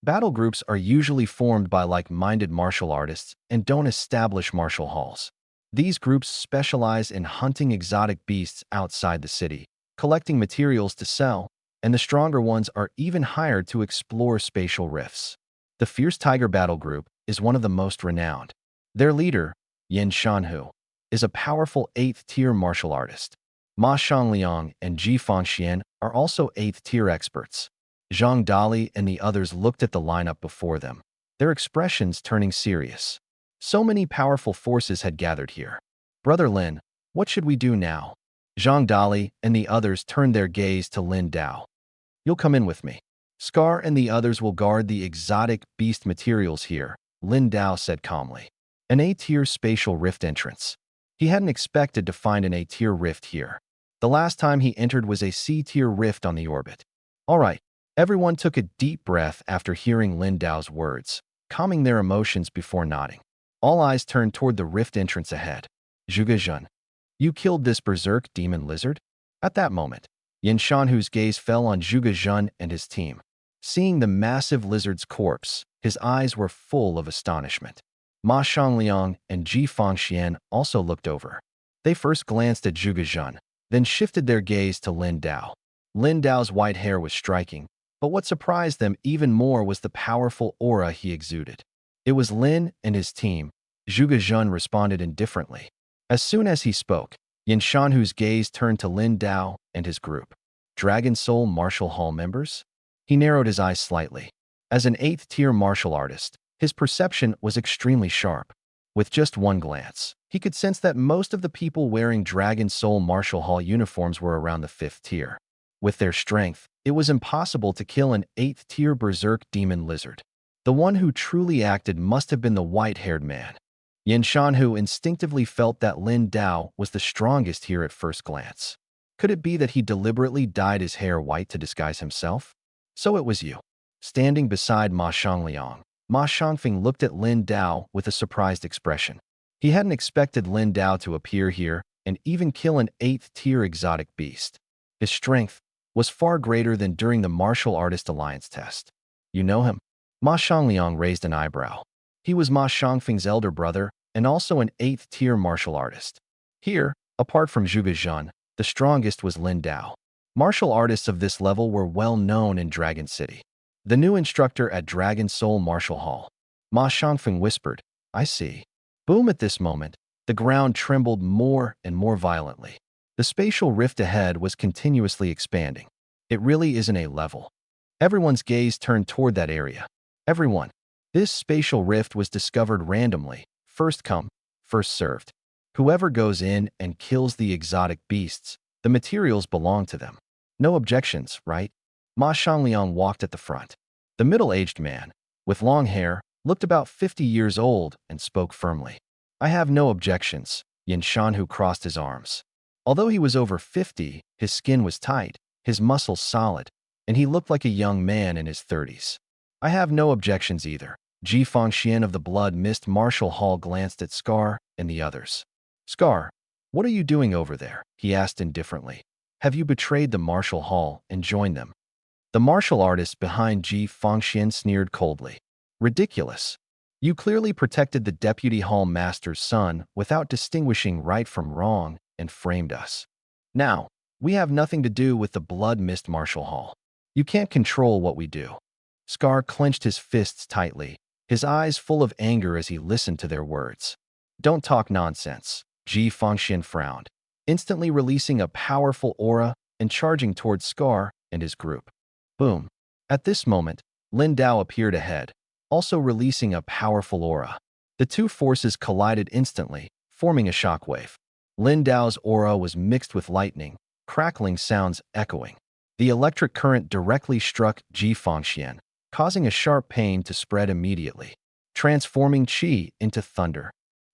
Battle groups are usually formed by like-minded martial artists and don't establish martial halls. These groups specialize in hunting exotic beasts outside the city, collecting materials to sell, and the stronger ones are even hired to explore spatial rifts. The Fierce Tiger Battle Group is one of the most renowned. Their leader, Yin Shanhu, is a powerful 8th-tier martial artist. Ma Shangliang and Ji Fangxian are also 8th-tier experts. Zhang Dali and the others looked at the lineup before them, their expressions turning serious. So many powerful forces had gathered here. Brother Lin, what should we do now? Zhang Dali and the others turned their gaze to Lin Dao. You'll come in with me. Scar and the others will guard the exotic beast materials here, Lin Dao said calmly. An A-tier spatial rift entrance. He hadn't expected to find an A-tier rift here. The last time he entered was a C-tier rift on the orbit. All right. Everyone took a deep breath after hearing Lin Dao's words, calming their emotions before nodding. All eyes turned toward the rift entrance ahead. Zhuge Jin, you killed this berserk demon lizard? At that moment, Yin Shanhu's gaze fell on Zhuge Jin and his team. Seeing the massive lizard's corpse, his eyes were full of astonishment. Ma Xiangliang and Ji Fangxian also looked over. They first glanced at Zhuge Jun, then shifted their gaze to Lin Dao. Lin Dao's white hair was striking, but what surprised them even more was the powerful aura he exuded. It was Lin and his team. Zhuge Jun responded indifferently. As soon as he spoke, Yin Shanhu's gaze turned to Lin Dao and his group. Dragon Soul Martial Hall members? He narrowed his eyes slightly. As an 8th-tier martial artist, his perception was extremely sharp. With just one glance, he could sense that most of the people wearing Dragon Soul Martial Hall uniforms were around the 5th tier. With their strength, it was impossible to kill an 8th-tier berserk demon lizard. The one who truly acted must have been the white-haired man. Yin Shanhu instinctively felt that Lin Dao was the strongest here at first glance. Could it be that he deliberately dyed his hair white to disguise himself? So it was you. Standing beside Ma Xiangliang, Ma Xiangfeng looked at Lin Dao with a surprised expression. He hadn't expected Lin Dao to appear here and even kill an 8th-tier exotic beast. His strength was far greater than during the Martial Artist Alliance test. You know him? Ma Xiangliang raised an eyebrow. He was Ma Xiangfeng's elder brother and also an 8th-tier martial artist. Here, apart from Zhuge Jun, the strongest was Lin Dao. Martial artists of this level were well known in Dragon City. The new instructor at Dragon Soul Martial Hall. Ma Xiangfeng whispered, I see. Boom! At this moment, the ground trembled more and more violently. The spatial rift ahead was continuously expanding. It really isn't a level. Everyone's gaze turned toward that area. Everyone. This spatial rift was discovered randomly. First come, first served. Whoever goes in and kills the exotic beasts, the materials belong to them. No objections, right? Ma Xiangliang walked at the front. The middle-aged man, with long hair, looked about 50 years old and spoke firmly. I have no objections. Yin Shanhu crossed his arms. Although he was over 50, his skin was tight, his muscles solid, and he looked like a young man in his 30s. I have no objections either. Ji Fangxian of the Blood Mist Martial Hall glanced at Scar and the others. Scar, what are you doing over there? He asked indifferently. Have you betrayed the Martial Hall and joined them? The martial artist behind Ji Fangxian sneered coldly. Ridiculous. You clearly protected the Deputy Hall Master's son without distinguishing right from wrong and framed us. Now, we have nothing to do with the Blood Mist Martial Hall. You can't control what we do. Scar clenched his fists tightly, his eyes full of anger as he listened to their words. Don't talk nonsense. Ji Fangxian frowned, instantly releasing a powerful aura and charging towards Scar and his group. Boom. At this moment, Lin Dao appeared ahead, also releasing a powerful aura. The two forces collided instantly, forming a shockwave. Lin Dao's aura was mixed with lightning, crackling sounds echoing. The electric current directly struck Ji Fangxian, causing a sharp pain to spread immediately, transforming qi into thunder.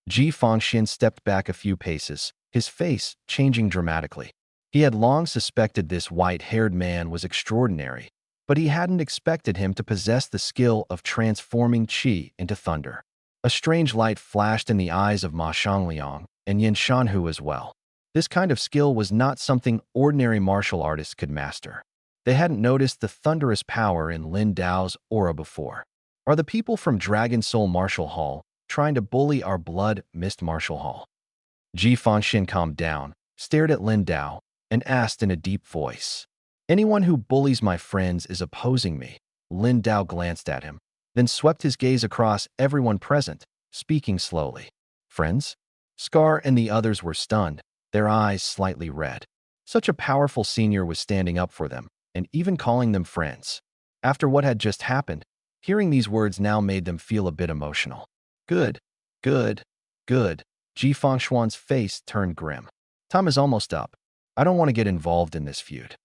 Ji Fangxian stepped back a few paces, his face changing dramatically. He had long suspected this white-haired man was extraordinary, but he hadn't expected him to possess the skill of transforming qi into thunder. A strange light flashed in the eyes of Ma Xiangliang and Yin Shanhu as well. This kind of skill was not something ordinary martial artists could master. They hadn't noticed the thunderous power in Lin Dao's aura before. Are the people from Dragon Soul Martial Hall trying to bully our Blood Mist Martial Hall? Ji Fangxian calmed down, stared at Lin Dao, and asked in a deep voice. Anyone who bullies my friends is opposing me. Lin Dao glanced at him, then swept his gaze across everyone present, speaking slowly. Friends? Scar and the others were stunned, their eyes slightly red. Such a powerful senior was standing up for them, and even calling them friends. After what had just happened, hearing these words now made them feel a bit emotional. Good, good, good. Ji Fangxian's face turned grim. Time is almost up. I don't want to get involved in this feud.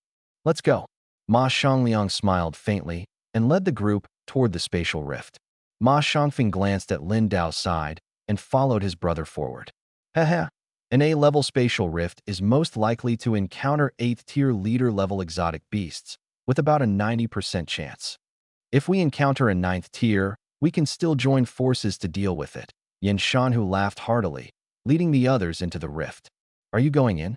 Let's go. Ma Xiangliang smiled faintly and led the group toward the spatial rift. Ma Xiangfeng glanced at Lin Dao's side and followed his brother forward. Haha. An A-level spatial rift is most likely to encounter 8th-tier leader-level exotic beasts, with about a 90% chance. If we encounter a 9th tier, we can still join forces to deal with it. Yin Shanhu laughed heartily, leading the others into the rift. Are you going in?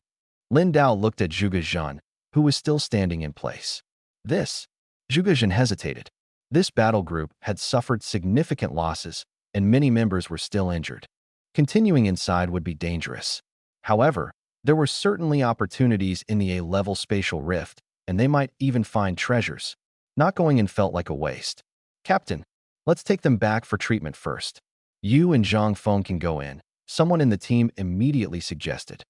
Lin Dao looked at Zhuge Jun, who was still standing in place. This Zhuge hesitated. This battle group had suffered significant losses, and many members were still injured. Continuing inside would be dangerous. However, there were certainly opportunities in the A-level spatial rift, and they might even find treasures. Not going in felt like a waste. Captain, let's take them back for treatment first. You and Zhang Feng can go in, someone in the team immediately suggested.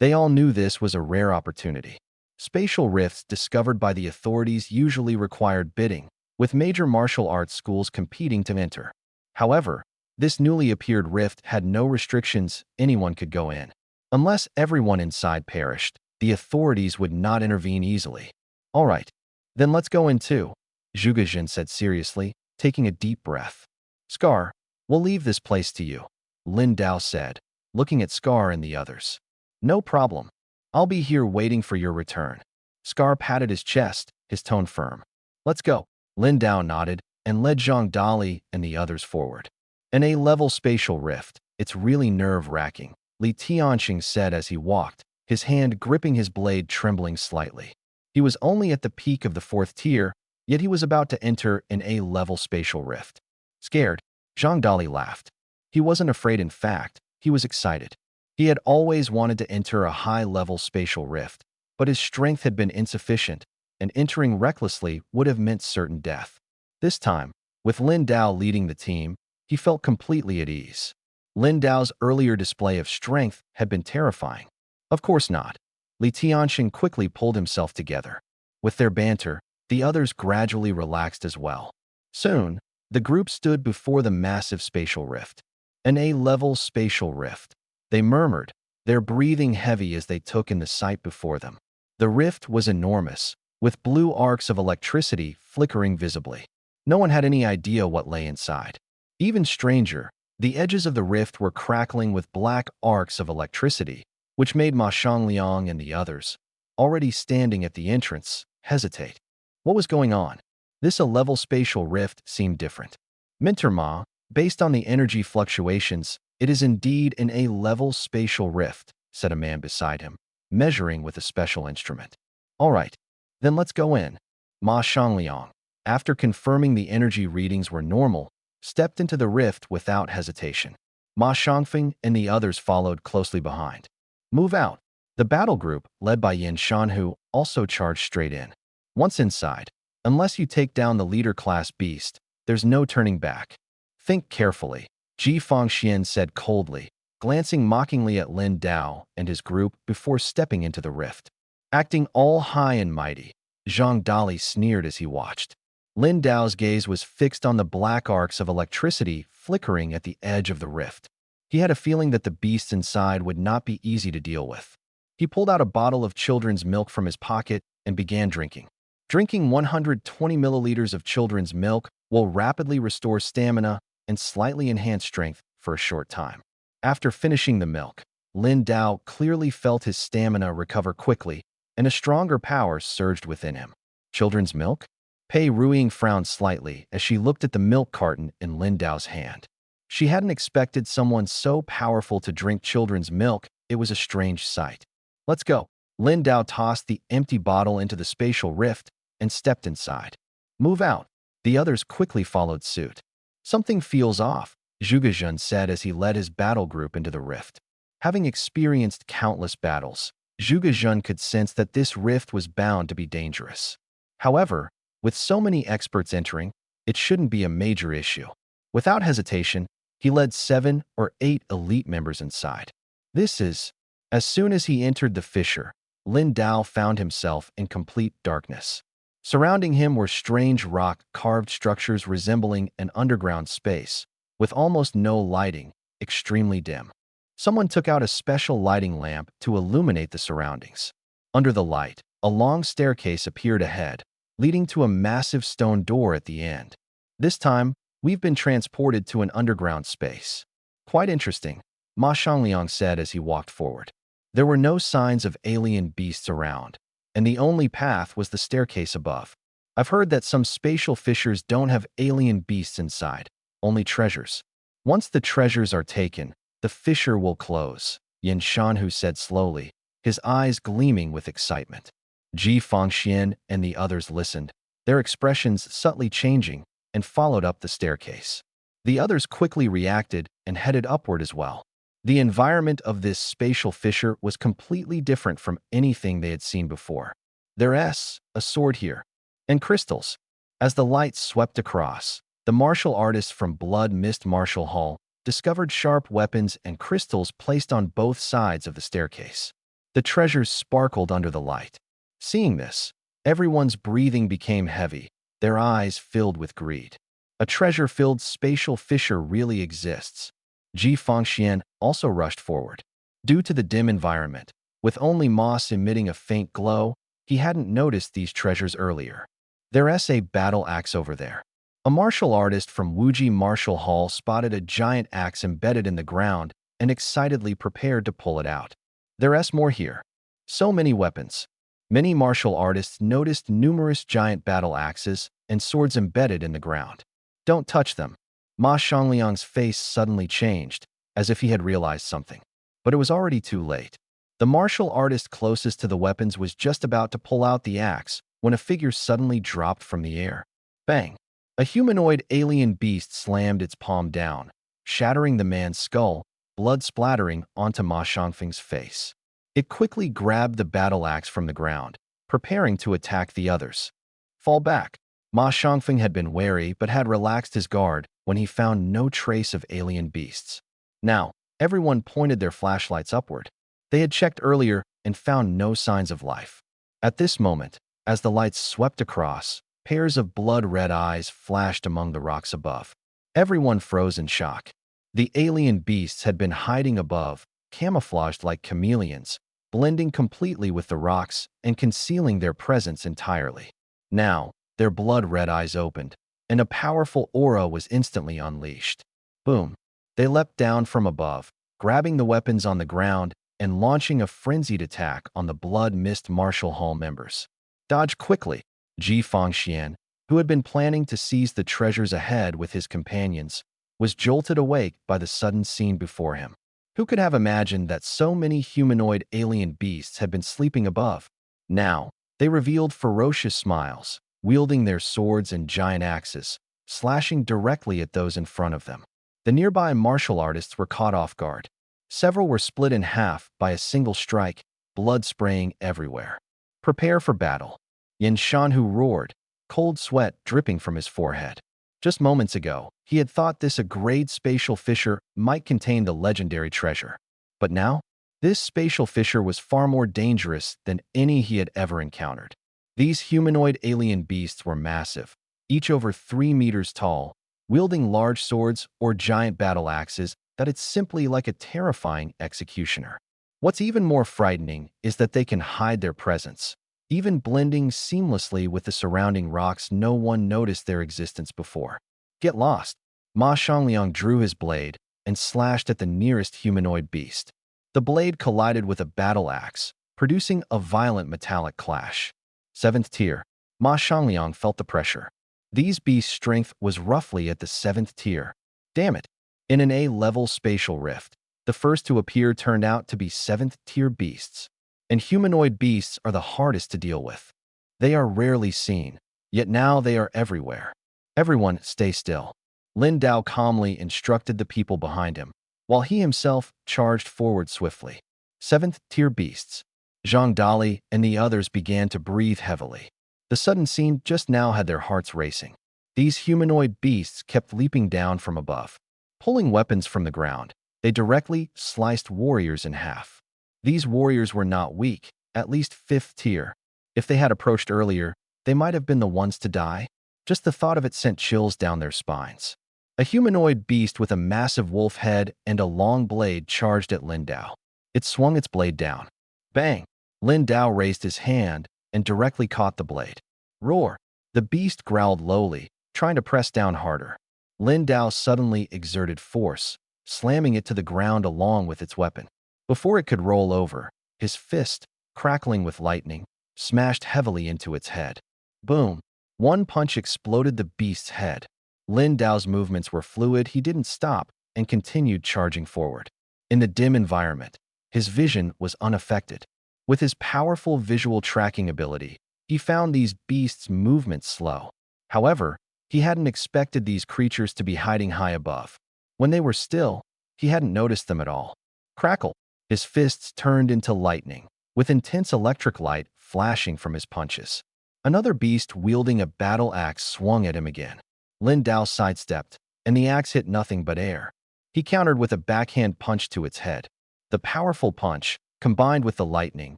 They all knew this was a rare opportunity. Spatial rifts discovered by the authorities usually required bidding, with major martial arts schools competing to enter. However, this newly appeared rift had no restrictions, anyone could go in. Unless everyone inside perished, the authorities would not intervene easily. All right, then let's go in too, Zhuge said seriously, taking a deep breath. Scar, we'll leave this place to you, Lin Dao said, looking at Scar and the others. No problem. I'll be here waiting for your return. Scar patted his chest, his tone firm. Let's go. Lin Dao nodded and led Zhang Dali and the others forward. An A-level spatial rift, it's really nerve-wracking, Li Tianxing said as he walked, his hand gripping his blade trembling slightly. He was only at the peak of the 4th tier, yet he was about to enter an A-level spatial rift. Scared, Zhang Dali laughed. He wasn't afraid, in fact, he was excited. He had always wanted to enter a high-level spatial rift, but his strength had been insufficient, and entering recklessly would have meant certain death. This time, with Lin Dao leading the team, he felt completely at ease. Lin Dao's earlier display of strength had been terrifying. Of course not. Li Tianxing quickly pulled himself together. With their banter, the others gradually relaxed as well. Soon, the group stood before the massive spatial rift. An A-level spatial rift. They murmured, their breathing heavy as they took in the sight before them. The rift was enormous, with blue arcs of electricity flickering visibly. No one had any idea what lay inside. Even stranger, the edges of the rift were crackling with black arcs of electricity, which made Ma Xiangliang and the others, already standing at the entrance, hesitate. What was going on? This A-level spatial rift seemed different. Minter Ma, based on the energy fluctuations, it is indeed an A-level spatial rift, said a man beside him, measuring with a special instrument. All right, then let's go in. Ma Xiangliang, after confirming the energy readings were normal, stepped into the rift without hesitation. Ma Xiangfeng and the others followed closely behind. Move out. The battle group, led by Yin Shanhu, also charged straight in. Once inside, unless you take down the leader-class beast, there's no turning back. Think carefully, Ji Fangxian said coldly, glancing mockingly at Lin Dao and his group before stepping into the rift. Acting all high and mighty, Zhang Dali sneered as he watched. Lin Dao's gaze was fixed on the black arcs of electricity flickering at the edge of the rift. He had a feeling that the beasts inside would not be easy to deal with. He pulled out a bottle of children's milk from his pocket and began drinking. Drinking 120 milliliters of children's milk will rapidly restore stamina and slightly enhance strength for a short time. After finishing the milk, Lin Dao clearly felt his stamina recover quickly, and a stronger power surged within him. Children's milk? Pei Ruiying frowned slightly as she looked at the milk carton in Lin Dao's hand. She hadn't expected someone so powerful to drink children's milk. It was a strange sight. Let's go. Lin Dao tossed the empty bottle into the spatial rift and stepped inside. Move out. The others quickly followed suit. Something feels off, Zhuge said as he led his battle group into the rift. Having experienced countless battles, Zhuge could sense that this rift was bound to be dangerous. However, with so many experts entering, it shouldn't be a major issue. Without hesitation, he led 7 or 8 elite members inside. As soon as he entered the fissure, Lin Dao found himself in complete darkness. Surrounding him were strange rock-carved structures resembling an underground space, with almost no lighting, extremely dim. Someone took out a special lighting lamp to illuminate the surroundings. Under the light, a long staircase appeared ahead, leading to a massive stone door at the end. This time, we've been transported to an underground space. Quite interesting, Ma Xiangliang said as he walked forward. There were no signs of alien beasts around, and the only path was the staircase above. I've heard that some spatial fissures don't have alien beasts inside, only treasures. Once the treasures are taken, the fissure will close, Yin Shanhu said slowly, his eyes gleaming with excitement. Ji Fangxian and the others listened, their expressions subtly changing, and followed up the staircase. The others quickly reacted and headed upward as well. The environment of this spatial fissure was completely different from anything they had seen before. There's a sword here, and crystals. As the light swept across, the martial artist from Blood Mist Martial Hall discovered sharp weapons and crystals placed on both sides of the staircase. The treasures sparkled under the light. Seeing this, everyone's breathing became heavy, their eyes filled with greed. A treasure-filled spatial fissure really exists. Ji Fengxian also rushed forward. Due to the dim environment, with only moss emitting a faint glow, he hadn't noticed these treasures earlier. There's a battle axe over there. A martial artist from Wuji Martial Hall spotted a giant axe embedded in the ground and excitedly prepared to pull it out. There's more here. So many weapons. Many martial artists noticed numerous giant battle axes and swords embedded in the ground. Don't touch them. Ma Xiangliang's face suddenly changed, as if he had realized something. But it was already too late. The martial artist closest to the weapons was just about to pull out the axe when a figure suddenly dropped from the air. Bang! A humanoid alien beast slammed its palm down, shattering the man's skull, blood splattering onto Ma Xiangfeng's face. It quickly grabbed the battle axe from the ground, preparing to attack the others. Fall back. Ma Xiangfeng had been wary but had relaxed his guard when he found no trace of alien beasts. Now, everyone pointed their flashlights upward. They had checked earlier and found no signs of life. At this moment, as the lights swept across, pairs of blood-red eyes flashed among the rocks above. Everyone froze in shock. The alien beasts had been hiding above, camouflaged like chameleons, blending completely with the rocks and concealing their presence entirely. Now, their blood-red eyes opened, and a powerful aura was instantly unleashed. Boom! They leapt down from above, grabbing the weapons on the ground and launching a frenzied attack on the Blood Mist Martial Hall members. Dodge quickly! Ji Fengxian, who had been planning to seize the treasures ahead with his companions, was jolted awake by the sudden scene before him. Who could have imagined that so many humanoid alien beasts had been sleeping above? Now, they revealed ferocious smiles, wielding their swords and giant axes, slashing directly at those in front of them. The nearby martial artists were caught off guard. Several were split in half by a single strike, blood spraying everywhere. Prepare for battle. Yin Shanhu roared, cold sweat dripping from his forehead. Just moments ago, he had thought this a great spatial fissure might contain the legendary treasure. But now, this spatial fissure was far more dangerous than any he had ever encountered. These humanoid alien beasts were massive, each over 3 meters tall, wielding large swords or giant battle axes that it's simply like a terrifying executioner. What's even more frightening is that they can hide their presence, even blending seamlessly with the surrounding rocks. No one noticed their existence before. Get lost! Ma Xiangliang drew his blade and slashed at the nearest humanoid beast. The blade collided with a battle axe, producing a violent metallic clash. 7th tier. Ma Xiangliang felt the pressure. These beasts' strength was roughly at the 7th tier. Damn it! In an A-level spatial rift, the first to appear turned out to be 7th tier beasts. And humanoid beasts are the hardest to deal with. They are rarely seen, yet now they are everywhere. Everyone stay still. Lin Dao calmly instructed the people behind him, while he himself charged forward swiftly. 7th tier beasts. Zhang Dali and the others began to breathe heavily. The sudden scene just now had their hearts racing. These humanoid beasts kept leaping down from above. Pulling weapons from the ground, they directly sliced warriors in half. These warriors were not weak, at least 5th tier. If they had approached earlier, they might have been the ones to die. Just the thought of it sent chills down their spines. A humanoid beast with a massive wolf head and a long blade charged at Lin Dao. It swung its blade down. Bang! Lin Dao raised his hand and directly caught the blade. Roar! The beast growled lowly, trying to press down harder. Lin Dao suddenly exerted force, slamming it to the ground along with its weapon. Before it could roll over, his fist, crackling with lightning, smashed heavily into its head. Boom! One punch exploded the beast's head. Lin Dao's movements were fluid. He didn't stop and continued charging forward. In the dim environment, his vision was unaffected. With his powerful visual tracking ability, He found these beasts' movements slow. However, he hadn't expected these creatures to be hiding high above. When they were still, he hadn't noticed them at all. Crackle! His fists turned into lightning, with intense electric light flashing from his punches. Another beast wielding a battle axe swung at him again. Lin Dao sidestepped, and the axe hit nothing but air. He countered with a backhand punch to its head. The powerful punch, combined with the lightning,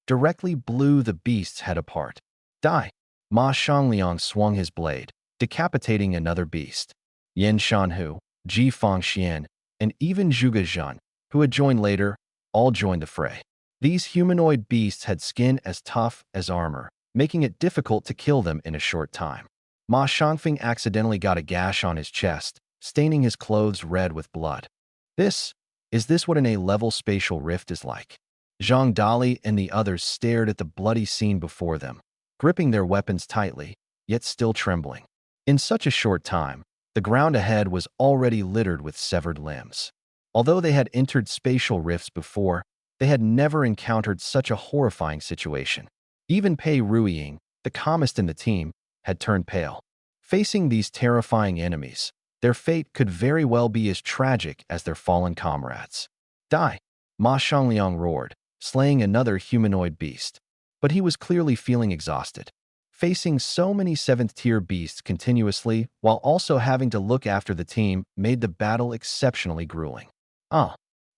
directly blew the beast's head apart. Die! Ma Shangliang swung his blade, decapitating another beast. Yan Shanhu, Ji Fangxian, and even Zhuge Zhan, who had joined later, all joined the fray. These humanoid beasts had skin as tough as armor, making it difficult to kill them in a short time. Ma Shangfeng accidentally got a gash on his chest, staining his clothes red with blood. Is this what an A-level spatial rift is like? Zhang Dali and the others stared at the bloody scene before them, gripping their weapons tightly, yet still trembling. In such a short time, the ground ahead was already littered with severed limbs. Although they had entered spatial rifts before, they had never encountered such a horrifying situation. Even Pei Ruiying, the calmest in the team, had turned pale. Facing these terrifying enemies, their fate could very well be as tragic as their fallen comrades. Die! Ma Shangliang roared, slaying another humanoid beast. But he was clearly feeling exhausted. Facing so many 7th-tier beasts continuously while also having to look after the team made the battle exceptionally grueling.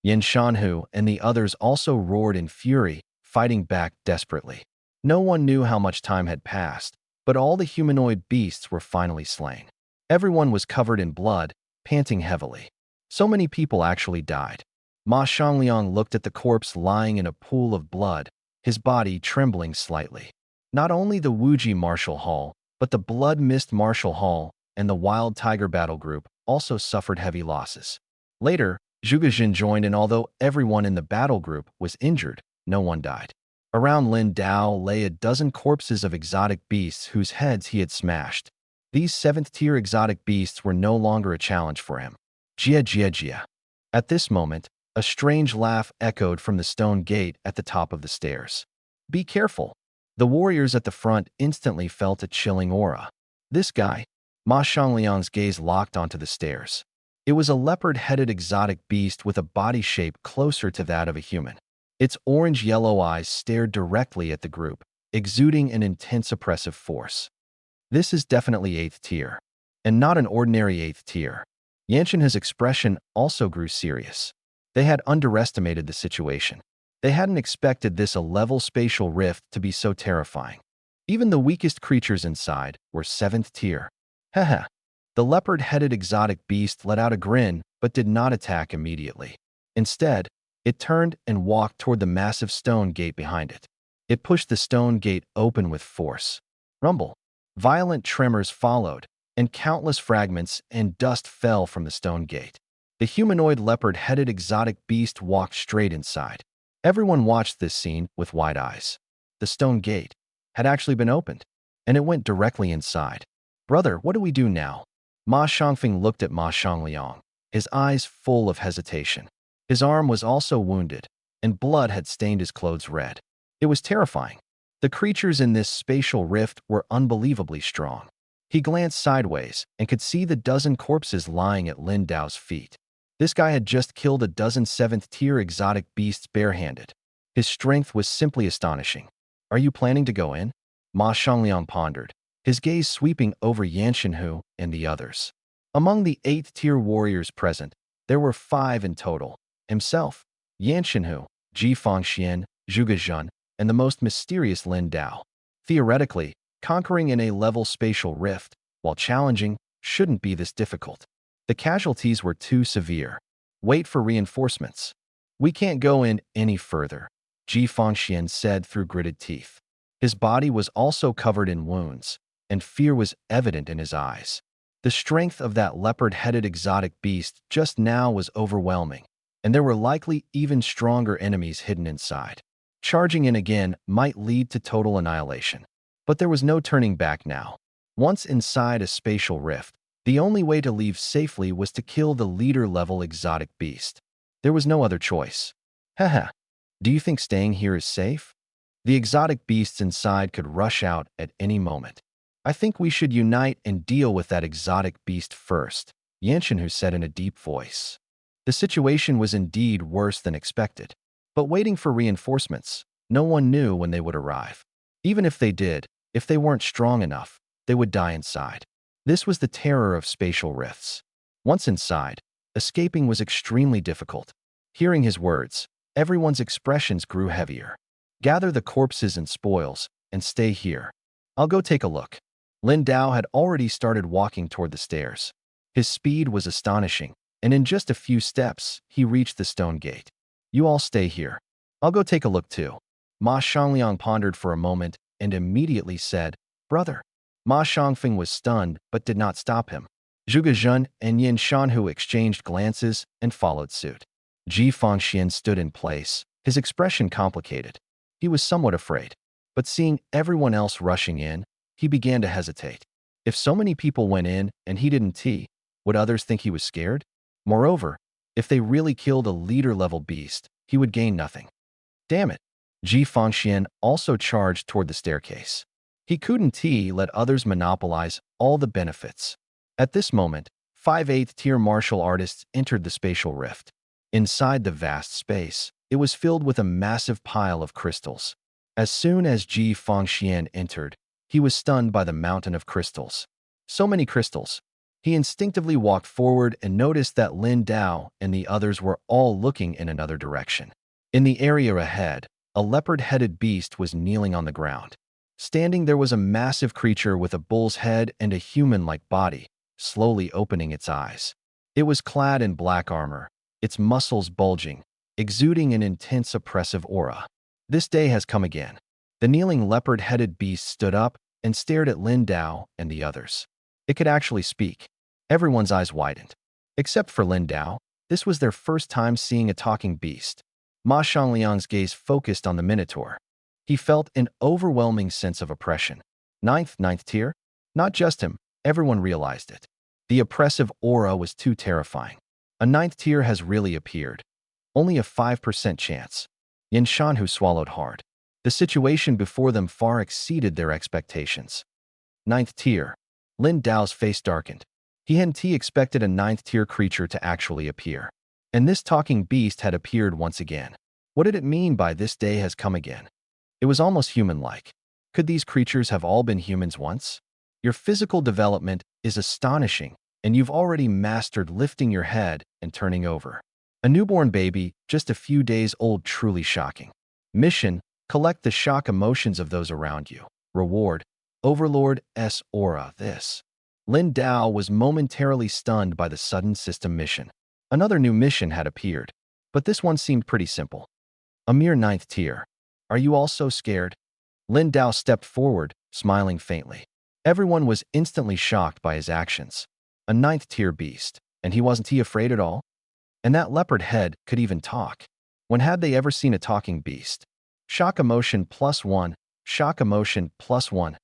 Yan Shanhu and the others also roared in fury, fighting back desperately. No one knew how much time had passed, but all the humanoid beasts were finally slain. Everyone was covered in blood, panting heavily. So many people actually died. Ma Shangliang looked at the corpse lying in a pool of blood, his body trembling slightly. Not only the Wuji Martial Hall, but the Blood Mist Martial Hall and the Wild Tiger Battle Group also suffered heavy losses. Later, Zhuge Jin joined, and although everyone in the battle group was injured, no one died. Around Lin Dao lay a dozen corpses of exotic beasts whose heads he had smashed. These 7th-tier exotic beasts were no longer a challenge for him. Jia jia jia. At this moment, a strange laugh echoed from the stone gate at the top of the stairs. Be careful. The warriors at the front instantly felt a chilling aura. This guy. Ma Shangliang's gaze locked onto the stairs. It was a leopard-headed exotic beast with a body shape closer to that of a human. Its orange-yellow eyes stared directly at the group, exuding an intense oppressive force. This is definitely 8th tier, and not an ordinary 8th tier. Yanshin's expression also grew serious. They had underestimated the situation. They hadn't expected this A-level spatial rift to be so terrifying. Even the weakest creatures inside were 7th tier. Haha. The leopard-headed exotic beast let out a grin but did not attack immediately. Instead, it turned and walked toward the massive stone gate behind it. It pushed the stone gate open with force. Rumble. Violent tremors followed, and countless fragments and dust fell from the stone gate. The humanoid leopard-headed exotic beast walked straight inside. Everyone watched this scene with wide eyes. The stone gate had actually been opened, and it went directly inside. Brother, what do we do now? Ma Shangfeng looked at Ma Shangliang, his eyes full of hesitation. His arm was also wounded, and blood had stained his clothes red. It was terrifying. The creatures in this spatial rift were unbelievably strong. He glanced sideways and could see the dozen corpses lying at Lin Dao's feet. This guy had just killed a dozen 7th-tier exotic beasts barehanded. His strength was simply astonishing. Are you planning to go in? Ma Shangliang pondered, his gaze sweeping over Yanshinhu and the others. Among the 8th-tier warriors present, there were 5 in total. Himself, Yanshinhu, Ji Fangxian, Zhuge Zhan, and the most mysterious Lin Dao. Theoretically, conquering an A-level spatial rift, while challenging, shouldn't be this difficult. The casualties were too severe. Wait for reinforcements. We can't go in any further, Ji Fangxian said through gritted teeth. His body was also covered in wounds, and fear was evident in his eyes. The strength of that leopard-headed exotic beast just now was overwhelming, and there were likely even stronger enemies hidden inside. Charging in again might lead to total annihilation. But there was no turning back now. Once inside a spatial rift, the only way to leave safely was to kill the leader-level exotic beast. There was no other choice. Haha. Do you think staying here is safe? The exotic beasts inside could rush out at any moment. I think we should unite and deal with that exotic beast first, Yanshinhu said in a deep voice. The situation was indeed worse than expected. But waiting for reinforcements, no one knew when they would arrive. Even if they did, if they weren't strong enough, they would die inside. This was the terror of spatial rifts. Once inside, escaping was extremely difficult. Hearing his words, everyone's expressions grew heavier. Gather the corpses and spoils, and stay here. I'll go take a look. Lin Dao had already started walking toward the stairs. His speed was astonishing, and in just a few steps, he reached the stone gate. You all stay here. I'll go take a look too. Ma Xiangliang pondered for a moment and immediately said, Brother. Ma Xiangfeng was stunned but did not stop him. Zhuge Jun and Yin Shanhu exchanged glances and followed suit. Ji Fangxian stood in place, his expression complicated. He was somewhat afraid, but seeing everyone else rushing in, he began to hesitate. If so many people went in and he didn't, would others think he was scared? Moreover, if they really killed a leader-level beast, he would gain nothing. Damn it! Ji Fangxian also charged toward the staircase. He couldn't let others monopolize all the benefits. At this moment, 5 8th-tier martial artists entered the spatial rift. Inside the vast space, it was filled with a massive pile of crystals. As soon as Ji Fangxian entered, he was stunned by the mountain of crystals. So many crystals. He instinctively walked forward and noticed that Lin Dao and the others were all looking in another direction. In the area ahead, a leopard-headed beast was kneeling on the ground. Standing there was a massive creature with a bull's head and a human-like body, slowly opening its eyes. It was clad in black armor, its muscles bulging, exuding an intense oppressive aura. This day has come again. The kneeling leopard-headed beast stood up and stared at Lin Dao and the others. It could actually speak. Everyone's eyes widened. Except for Lin Dao, this was their first time seeing a talking beast. Ma Xiangliang's gaze focused on the Minotaur. He felt an overwhelming sense of oppression. Ninth tier? Not just him, everyone realized it. The oppressive aura was too terrifying. A 9th tier has really appeared. Only a 5% chance. Yin Shanhu swallowed hard. The situation before them far exceeded their expectations. 9th tier. Lin Dao's face darkened. He hadn't expected a 9th tier creature to actually appear. And this talking beast had appeared once again. What did it mean by this day has come again? It was almost human-like. Could these creatures have all been humans once? Your physical development is astonishing, and you've already mastered lifting your head and turning over. A newborn baby, just a few days old, truly shocking. Mission: collect the shock emotions of those around you. Reward: Overlord S aura. This. Lin Dao was momentarily stunned by the sudden system mission. Another new mission had appeared, but this one seemed pretty simple. A mere 9th tier. Are you all so scared? Lin Dao stepped forward, smiling faintly. Everyone was instantly shocked by his actions. A 9th tier beast, and he wasn't afraid at all? And that leopard head could even talk. When had they ever seen a talking beast? Shock emotion +1, shock emotion +1.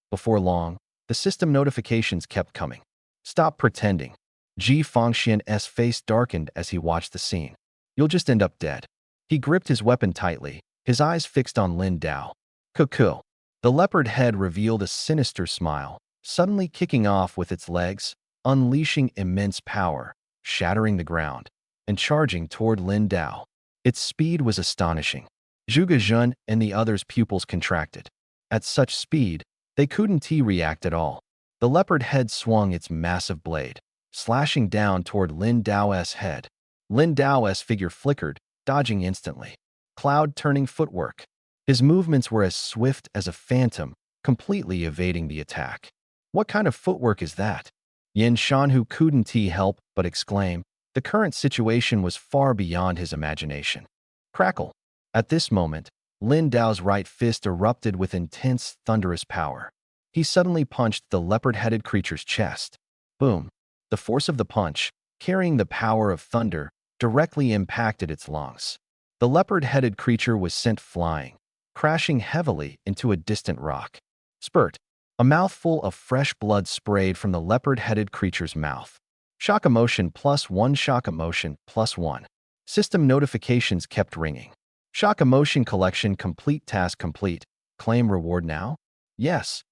Before long, the system notifications kept coming. Stop pretending. Ji Fangxian's face darkened as he watched the scene. You'll just end up dead. He gripped his weapon tightly, his eyes fixed on Lin Dao. Cuckoo. The leopard head revealed a sinister smile, suddenly kicking off with its legs, unleashing immense power, shattering the ground, and charging toward Lin Dao. Its speed was astonishing. Zhuge Jun and the others' pupils contracted. At such speed, they couldn't react at all. The leopard head swung its massive blade, slashing down toward Lin Dao's head. Lin Dao's figure flickered, dodging instantly. Cloud-turning footwork. His movements were as swift as a phantom, completely evading the attack. What kind of footwork is that? Yin Shanhu couldn't help but exclaim. The current situation was far beyond his imagination. Crackle. At this moment, Lin Dao's right fist erupted with intense, thunderous power. He suddenly punched the leopard-headed creature's chest. Boom. The force of the punch, carrying the power of thunder, directly impacted its lungs. The leopard-headed creature was sent flying, crashing heavily into a distant rock. Spurt. A mouthful of fresh blood sprayed from the leopard-headed creature's mouth. Shock emotion +1, shock emotion +1. System notifications kept ringing. Shock emotion collection complete, task complete. Claim reward now? Yes.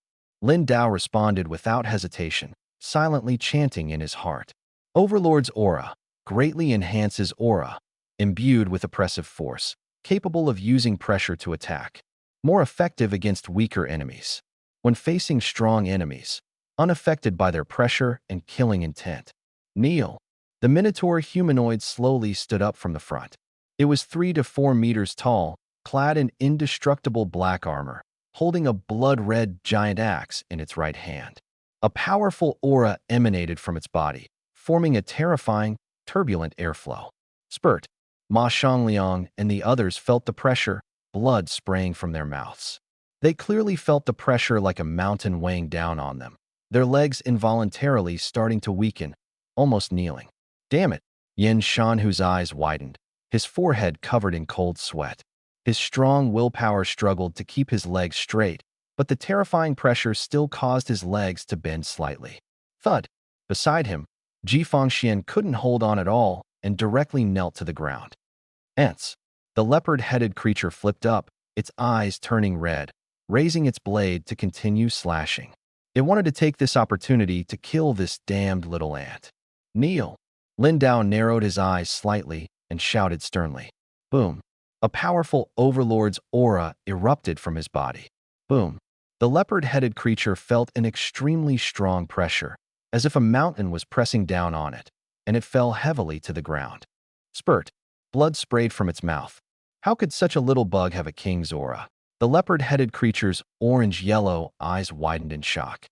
Lin Dao responded without hesitation, silently chanting in his heart. Overlord's aura greatly enhances aura, imbued with oppressive force, capable of using pressure to attack. More effective against weaker enemies. When facing strong enemies, unaffected by their pressure and killing intent. Kneel. The Minotaur humanoid slowly stood up from the front. It was 3 to 4 meters tall, clad in indestructible black armor, holding a blood-red giant axe in its right hand. A powerful aura emanated from its body, forming a terrifying, turbulent airflow. Spurt. Ma Xiangliang and the others felt the pressure, blood spraying from their mouths. They clearly felt the pressure like a mountain weighing down on them, their legs involuntarily starting to weaken, almost kneeling. Damn it! Yin Shanhu's eyes widened, his forehead covered in cold sweat. His strong willpower struggled to keep his legs straight, but the terrifying pressure still caused his legs to bend slightly. Thud! Beside him, Ji Fangxian couldn't hold on at all and directly knelt to the ground. Ents. The leopard-headed creature flipped up, its eyes turning red, raising its blade to continue slashing. It wanted to take this opportunity to kill this damned little ant. Kneel. Lin Dao narrowed his eyes slightly and shouted sternly. Boom. A powerful overlord's aura erupted from his body. Boom. The leopard-headed creature felt an extremely strong pressure, as if a mountain was pressing down on it, and it fell heavily to the ground. Spurt. Blood sprayed from its mouth. How could such a little bug have a king's aura? The leopard-headed creature's orange-yellow eyes widened in shock.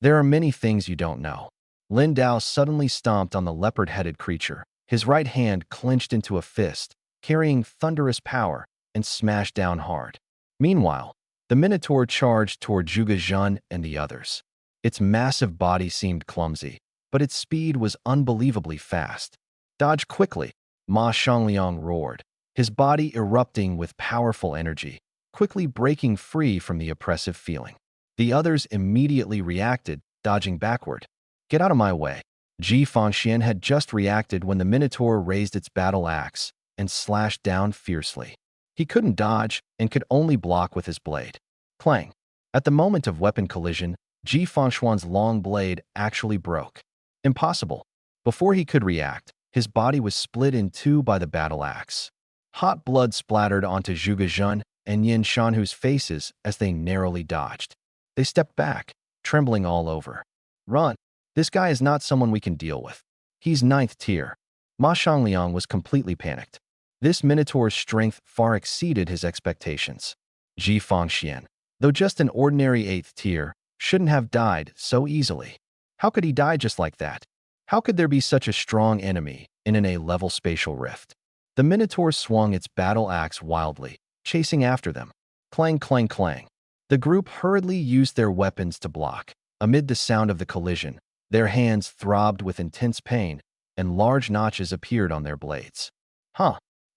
There are many things you don't know. Lin Dao suddenly stomped on the leopard-headed creature, his right hand clenched into a fist, carrying thunderous power, and smashed down hard. Meanwhile, the Minotaur charged toward Zhuge Jun and the others. Its massive body seemed clumsy, but its speed was unbelievably fast. Dodge quickly, Ma Xiangliang roared, his body erupting with powerful energy, quickly breaking free from the oppressive feeling. The others immediately reacted, dodging backward. Get out of my way. Ji Fangxian had just reacted when the Minotaur raised its battle axe and slashed down fiercely. He couldn't dodge and could only block with his blade. Clang. At the moment of weapon collision, Ji Fangxian's long blade actually broke. Impossible. Before he could react, his body was split in two by the battle axe. Hot blood splattered onto Zhuge Jun and Yin Shanhu's faces as they narrowly dodged. They stepped back, trembling all over. Run. This guy is not someone we can deal with. He's 9th tier. Ma Xiangliang was completely panicked. This Minotaur's strength far exceeded his expectations. Ji Fangxian, though just an ordinary 8th tier, shouldn't have died so easily. How could he die just like that? How could there be such a strong enemy in an A-level spatial rift? The Minotaur swung its battle axe wildly, chasing after them. Clang, clang, clang. The group hurriedly used their weapons to block. Amid the sound of the collision, their hands throbbed with intense pain, and large notches appeared on their blades.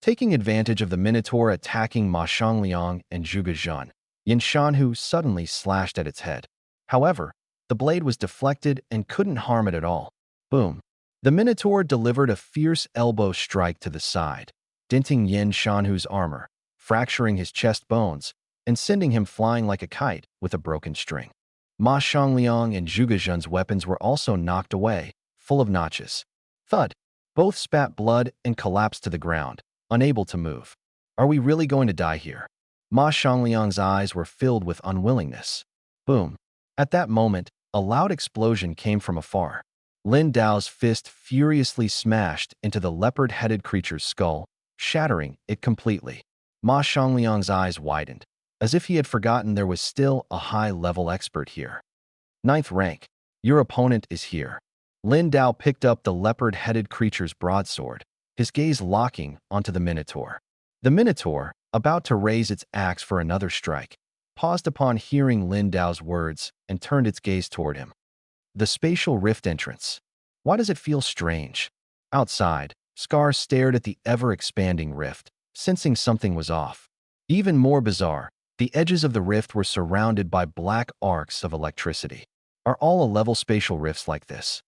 Taking advantage of the Minotaur attacking Ma Xiangliang and Zhuge Jun, Yin Shanhu suddenly slashed at its head. However, the blade was deflected and couldn't harm it at all. Boom. The Minotaur delivered a fierce elbow strike to the side, denting Yin Shanhu's armor, fracturing his chest bones, and sending him flying like a kite with a broken string. Ma Xiangliang and Zhuge Jun's weapons were also knocked away, full of notches. Thud. Both spat blood and collapsed to the ground, unable to move. Are we really going to die here? Ma Xiangliang's eyes were filled with unwillingness. Boom. At that moment, a loud explosion came from afar. Lin Dao's fist furiously smashed into the leopard-headed creature's skull, shattering it completely. Ma Xiangliang's eyes widened, as if he had forgotten there was still a high-level expert here. 9th rank. Your opponent is here. Lin Dao picked up the leopard-headed creature's broadsword, his gaze locking onto the Minotaur. The Minotaur, about to raise its axe for another strike, paused upon hearing Lin Dao's words and turned its gaze toward him. The spatial rift entrance. Why does it feel strange? Outside, Scar stared at the ever-expanding rift, sensing something was off. Even more bizarre, the edges of the rift were surrounded by black arcs of electricity. Are all A-level spatial rifts like this?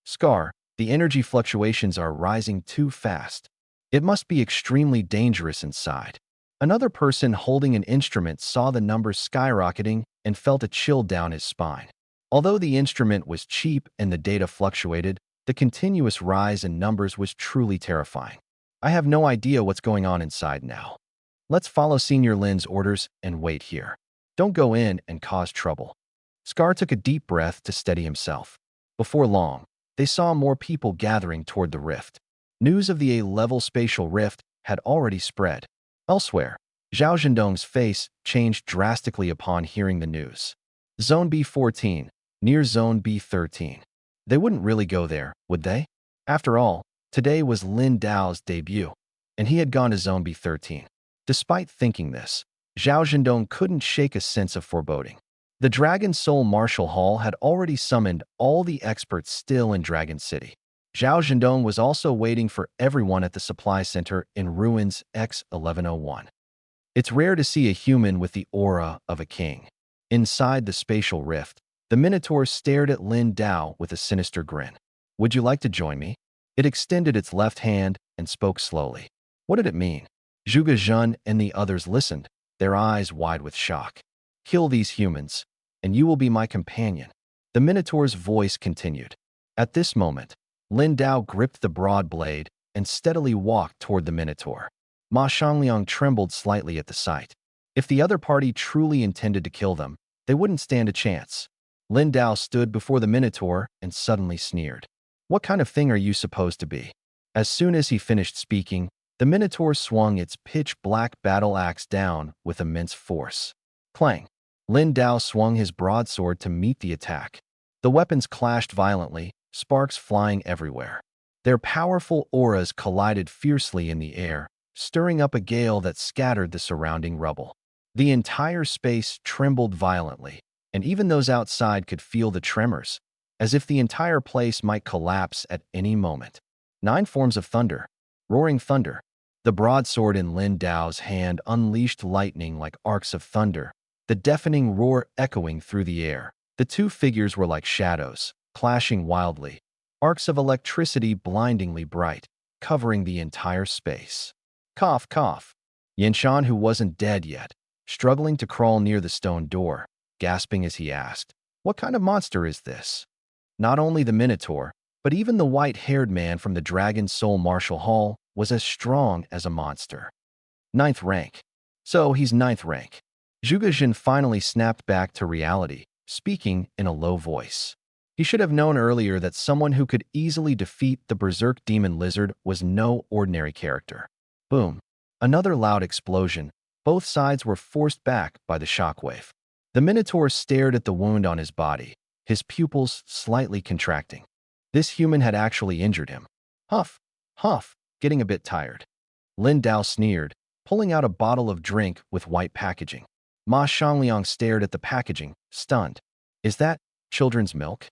Scar, the energy fluctuations are rising too fast. It must be extremely dangerous inside. Another person holding an instrument saw the numbers skyrocketing and felt a chill down his spine. Although the instrument was cheap and the data fluctuated, the continuous rise in numbers was truly terrifying. I have no idea what's going on inside now. Let's follow Senior Lin's orders and wait here. Don't go in and cause trouble. Scar took a deep breath to steady himself. Before long, they saw more people gathering toward the rift. News of the A-level spatial rift had already spread. Elsewhere, Zhao Zhendong's face changed drastically upon hearing the news. Zone B14, near Zone B13. They wouldn't really go there, would they? After all, today was Lin Dao's debut, and he had gone to Zone B13. Despite thinking this, Zhao Zhendong couldn't shake a sense of foreboding. The Dragon Soul Martial Hall had already summoned all the experts still in Dragon City. Zhao Zhendong was also waiting for everyone at the supply center in Ruins X1101. It's rare to see a human with the aura of a king. Inside the spatial rift, the Minotaur stared at Lin Dao with a sinister grin. Would you like to join me? It extended its left hand and spoke slowly. What did it mean? Zhuge Jun and the others listened, their eyes wide with shock. Kill these humans, and you will be my companion. The Minotaur's voice continued. At this moment, Lin Dao gripped the broad blade and steadily walked toward the Minotaur. Ma Xiangliang trembled slightly at the sight. If the other party truly intended to kill them, they wouldn't stand a chance. Lin Dao stood before the Minotaur and suddenly sneered. What kind of thing are you supposed to be? As soon as he finished speaking, the Minotaur swung its pitch-black battle axe down with immense force. Clang! Lin Dao swung his broadsword to meet the attack. The weapons clashed violently, sparks flying everywhere. Their powerful auras collided fiercely in the air, stirring up a gale that scattered the surrounding rubble. The entire space trembled violently, and even those outside could feel the tremors, as if the entire place might collapse at any moment. 9 forms of thunder. Roaring thunder. The broadsword in Lin Dao's hand unleashed lightning like arcs of thunder, the deafening roar echoing through the air. The two figures were like shadows, clashing wildly, arcs of electricity blindingly bright, covering the entire space. Cough, cough. Yinshan, who wasn't dead yet, struggling to crawl near the stone door, gasping as he asked, "What kind of monster is this?" Not only the Minotaur, but even the white-haired man from the Dragon Soul Martial Hall was as strong as a monster. 9th rank. So he's 9th rank. Zhuge Jin finally snapped back to reality, speaking in a low voice. He should have known earlier that someone who could easily defeat the Berserk Demon Lizard was no ordinary character. Boom. Another loud explosion. Both sides were forced back by the shockwave. The Minotaur stared at the wound on his body, his pupils slightly contracting. This human had actually injured him. Huff, huff, getting a bit tired. Lin Dao sneered, pulling out a bottle of drink with white packaging. Ma Xiangliang stared at the packaging, stunned. Is that children's milk?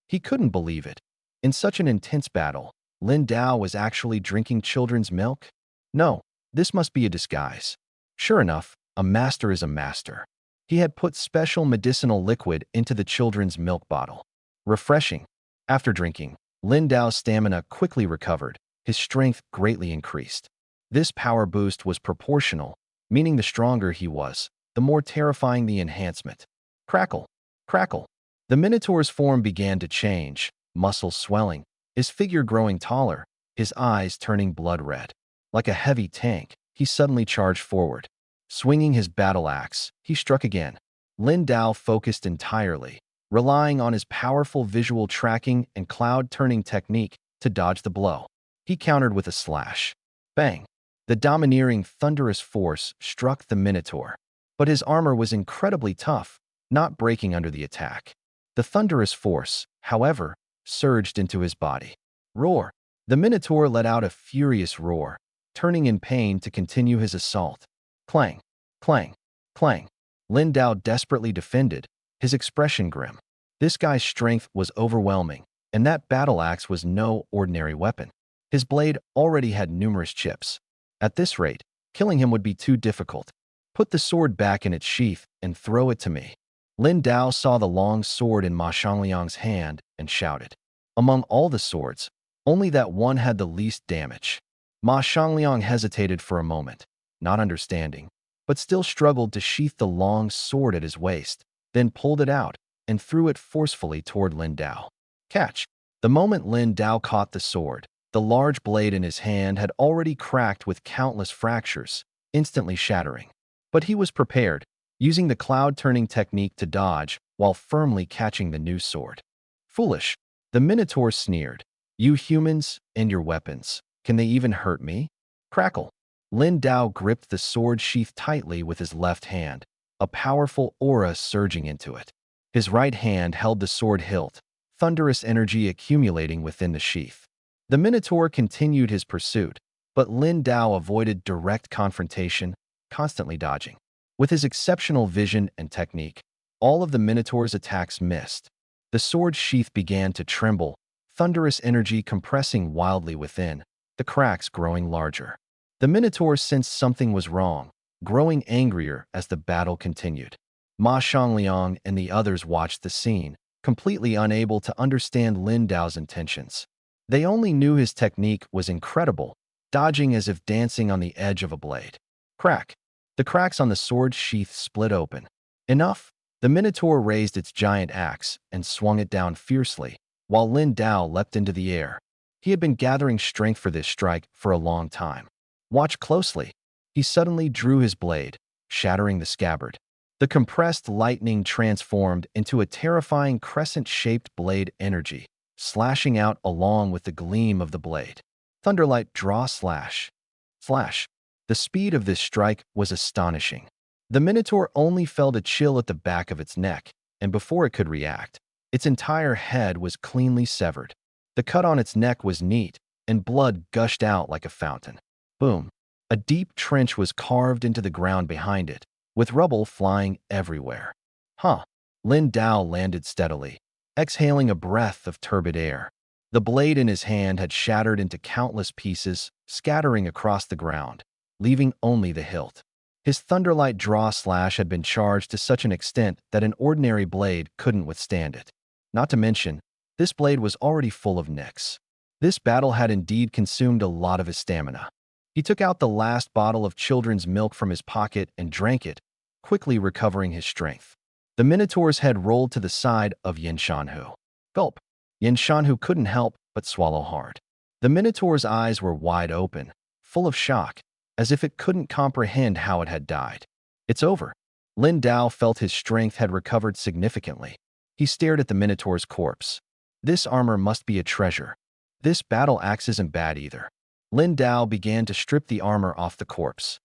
He couldn't believe it. In such an intense battle, Lin Dao was actually drinking children's milk? No, this must be a disguise. Sure enough, a master is a master. He had put special medicinal liquid into the children's milk bottle. Refreshing. After drinking, Lin Dao's stamina quickly recovered, his strength greatly increased. This power boost was proportional, meaning the stronger he was, the more terrifying the enhancement. Crackle, crackle. The Minotaur's form began to change, muscles swelling, his figure growing taller, his eyes turning blood red. Like a heavy tank, he suddenly charged forward. Swinging his battle axe, he struck again. Lin Dao focused entirely, relying on his powerful visual tracking and cloud-turning technique to dodge the blow. He countered with a slash. Bang! The domineering, thunderous force struck the Minotaur. But his armor was incredibly tough, not breaking under the attack. The thunderous force, however, surged into his body. Roar! The Minotaur let out a furious roar, turning in pain to continue his assault. Clang! Clang! Clang! Lin Dao desperately defended, his expression grim. This guy's strength was overwhelming, and that battle axe was no ordinary weapon. His blade already had numerous chips. At this rate, killing him would be too difficult. Put the sword back in its sheath and throw it to me. Lin Dao saw the long sword in Ma Xiangliang's hand and shouted. Among all the swords, only that one had the least damage. Ma Xiangliang hesitated for a moment, not understanding. but still struggled to sheath the long sword at his waist, then pulled it out and threw it forcefully toward Lin Dao. Catch! The moment Lin Dao caught the sword, the large blade in his hand had already cracked with countless fractures, instantly shattering. But he was prepared, using the cloud-turning technique to dodge while firmly catching the new sword. Foolish, the Minotaur sneered. You humans and your weapons, can they even hurt me? Crackle. Lin Dao gripped the sword sheath tightly with his left hand, a powerful aura surging into it. His right hand held the sword hilt, thunderous energy accumulating within the sheath. The Minotaur continued his pursuit, but Lin Dao avoided direct confrontation, constantly dodging. With his exceptional vision and technique, all of the Minotaur's attacks missed. The sword sheath began to tremble, thunderous energy compressing wildly within, the cracks growing larger. The Minotaur sensed something was wrong, growing angrier as the battle continued. Ma Xiangliang and the others watched the scene, completely unable to understand Lin Dao's intentions. They only knew his technique was incredible, dodging as if dancing on the edge of a blade. Crack! The cracks on the sword sheath split open. Enough! The Minotaur raised its giant axe and swung it down fiercely, while Lin Dao leapt into the air. He had been gathering strength for this strike for a long time. Watch closely. He suddenly drew his blade, shattering the scabbard. The compressed lightning transformed into a terrifying crescent-shaped blade energy, slashing out along with the gleam of the blade. Thunderlight draw slash. Slash. The speed of this strike was astonishing. The Minotaur only felt a chill at the back of its neck, and before it could react, its entire head was cleanly severed. The cut on its neck was neat, and blood gushed out like a fountain. Boom. A deep trench was carved into the ground behind it, with rubble flying everywhere. Huh. Lin Dao landed steadily, exhaling a breath of turbid air. The blade in his hand had shattered into countless pieces, scattering across the ground, leaving only the hilt. His thunderlight draw slash had been charged to such an extent that an ordinary blade couldn't withstand it. Not to mention, this blade was already full of nicks. This battle had indeed consumed a lot of his stamina. He took out the last bottle of children's milk from his pocket and drank it, quickly recovering his strength. The Minotaur's head rolled to the side of Yin Shanhu. Gulp. Yin Shanhu couldn't help but swallow hard. The Minotaur's eyes were wide open, full of shock, as if it couldn't comprehend how it had died. It's over. Lin Dao felt his strength had recovered significantly. He stared at the Minotaur's corpse. This armor must be a treasure. This battle axe isn't bad either. Lin Dao began to strip the armor off the corpse.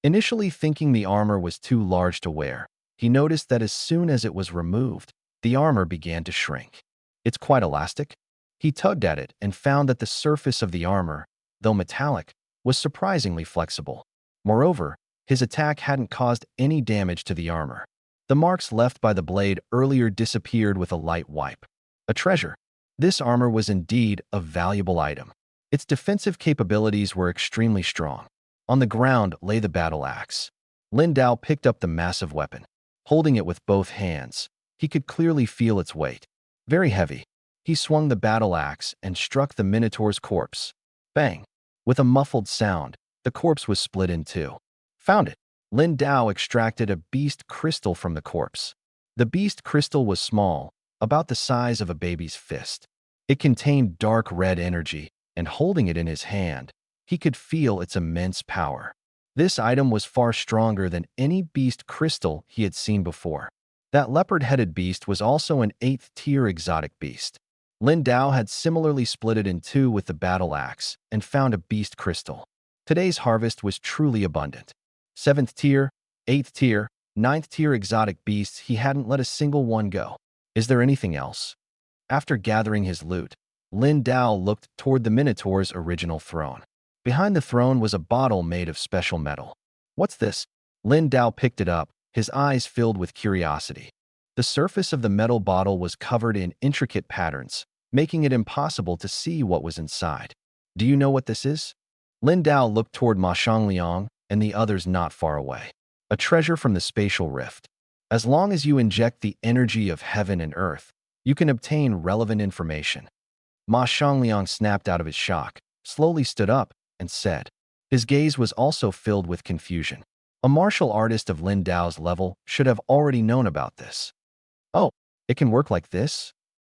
Initially thinking the armor was too large to wear, he noticed that as soon as it was removed, the armor began to shrink. It's quite elastic. He tugged at it and found that the surface of the armor, though metallic, was surprisingly flexible. Moreover, his attack hadn't caused any damage to the armor. The marks left by the blade earlier disappeared with a light wipe. A treasure. This armor was indeed a valuable item. Its defensive capabilities were extremely strong. On the ground lay the battle axe. Lin Dao picked up the massive weapon. Holding it with both hands, he could clearly feel its weight. Very heavy. He swung the battle axe and struck the Minotaur's corpse. Bang! With a muffled sound, the corpse was split in two. Found it. Lin Dao extracted a beast crystal from the corpse. The beast crystal was small, about the size of a baby's fist. It contained dark red energy, and holding it in his hand, he could feel its immense power. This item was far stronger than any beast crystal he had seen before. That leopard-headed beast was also an 8th-tier exotic beast. Lin Dao had similarly split it in two with the battle axe and found a beast crystal. Today's harvest was truly abundant. 7th tier, 8th tier, 9th tier exotic beasts, he hadn't let a single one go. Is there anything else? After gathering his loot, Lin Dao looked toward the Minotaur's original throne. Behind the throne was a bottle made of special metal. What's this? Lin Dao picked it up, his eyes filled with curiosity. The surface of the metal bottle was covered in intricate patterns, making it impossible to see what was inside. Do you know what this is? Lin Dao looked toward Ma Xiangliang and the others not far away. A treasure from the spatial rift. As long as you inject the energy of heaven and earth, you can obtain relevant information. Ma Xiangliang snapped out of his shock, slowly stood up, and said. His gaze was also filled with confusion. A martial artist of Lin Dao's level should have already known about this. Oh, it can work like this?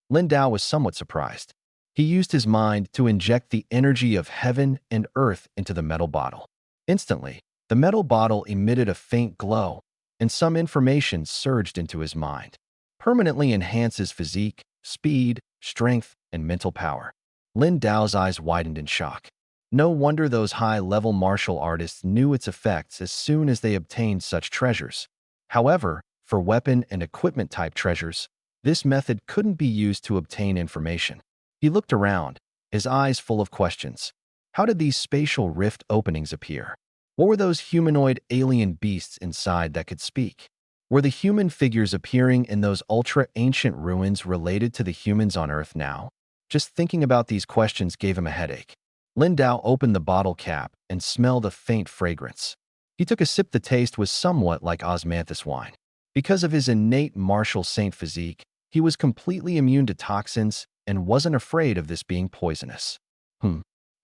Lin Dao was somewhat surprised. He used his mind to inject the energy of heaven and earth into the metal bottle. Instantly, the metal bottle emitted a faint glow, and some information surged into his mind. Permanently enhance his physique, speed, strength, and mental power. Lin Dao's eyes widened in shock. No wonder those high-level martial artists knew its effects as soon as they obtained such treasures. However, for weapon and equipment-type treasures, this method couldn't be used to obtain information. He looked around, his eyes full of questions. How did these spatial rift openings appear? What were those humanoid alien beasts inside that could speak? Were the human figures appearing in those ultra-ancient ruins related to the humans on Earth now? Just thinking about these questions gave him a headache. Lin Dao opened the bottle cap and smelled a faint fragrance. He took a sip. The taste was somewhat like osmanthus wine. Because of his innate martial saint physique, he was completely immune to toxins and wasn't afraid of this being poisonous.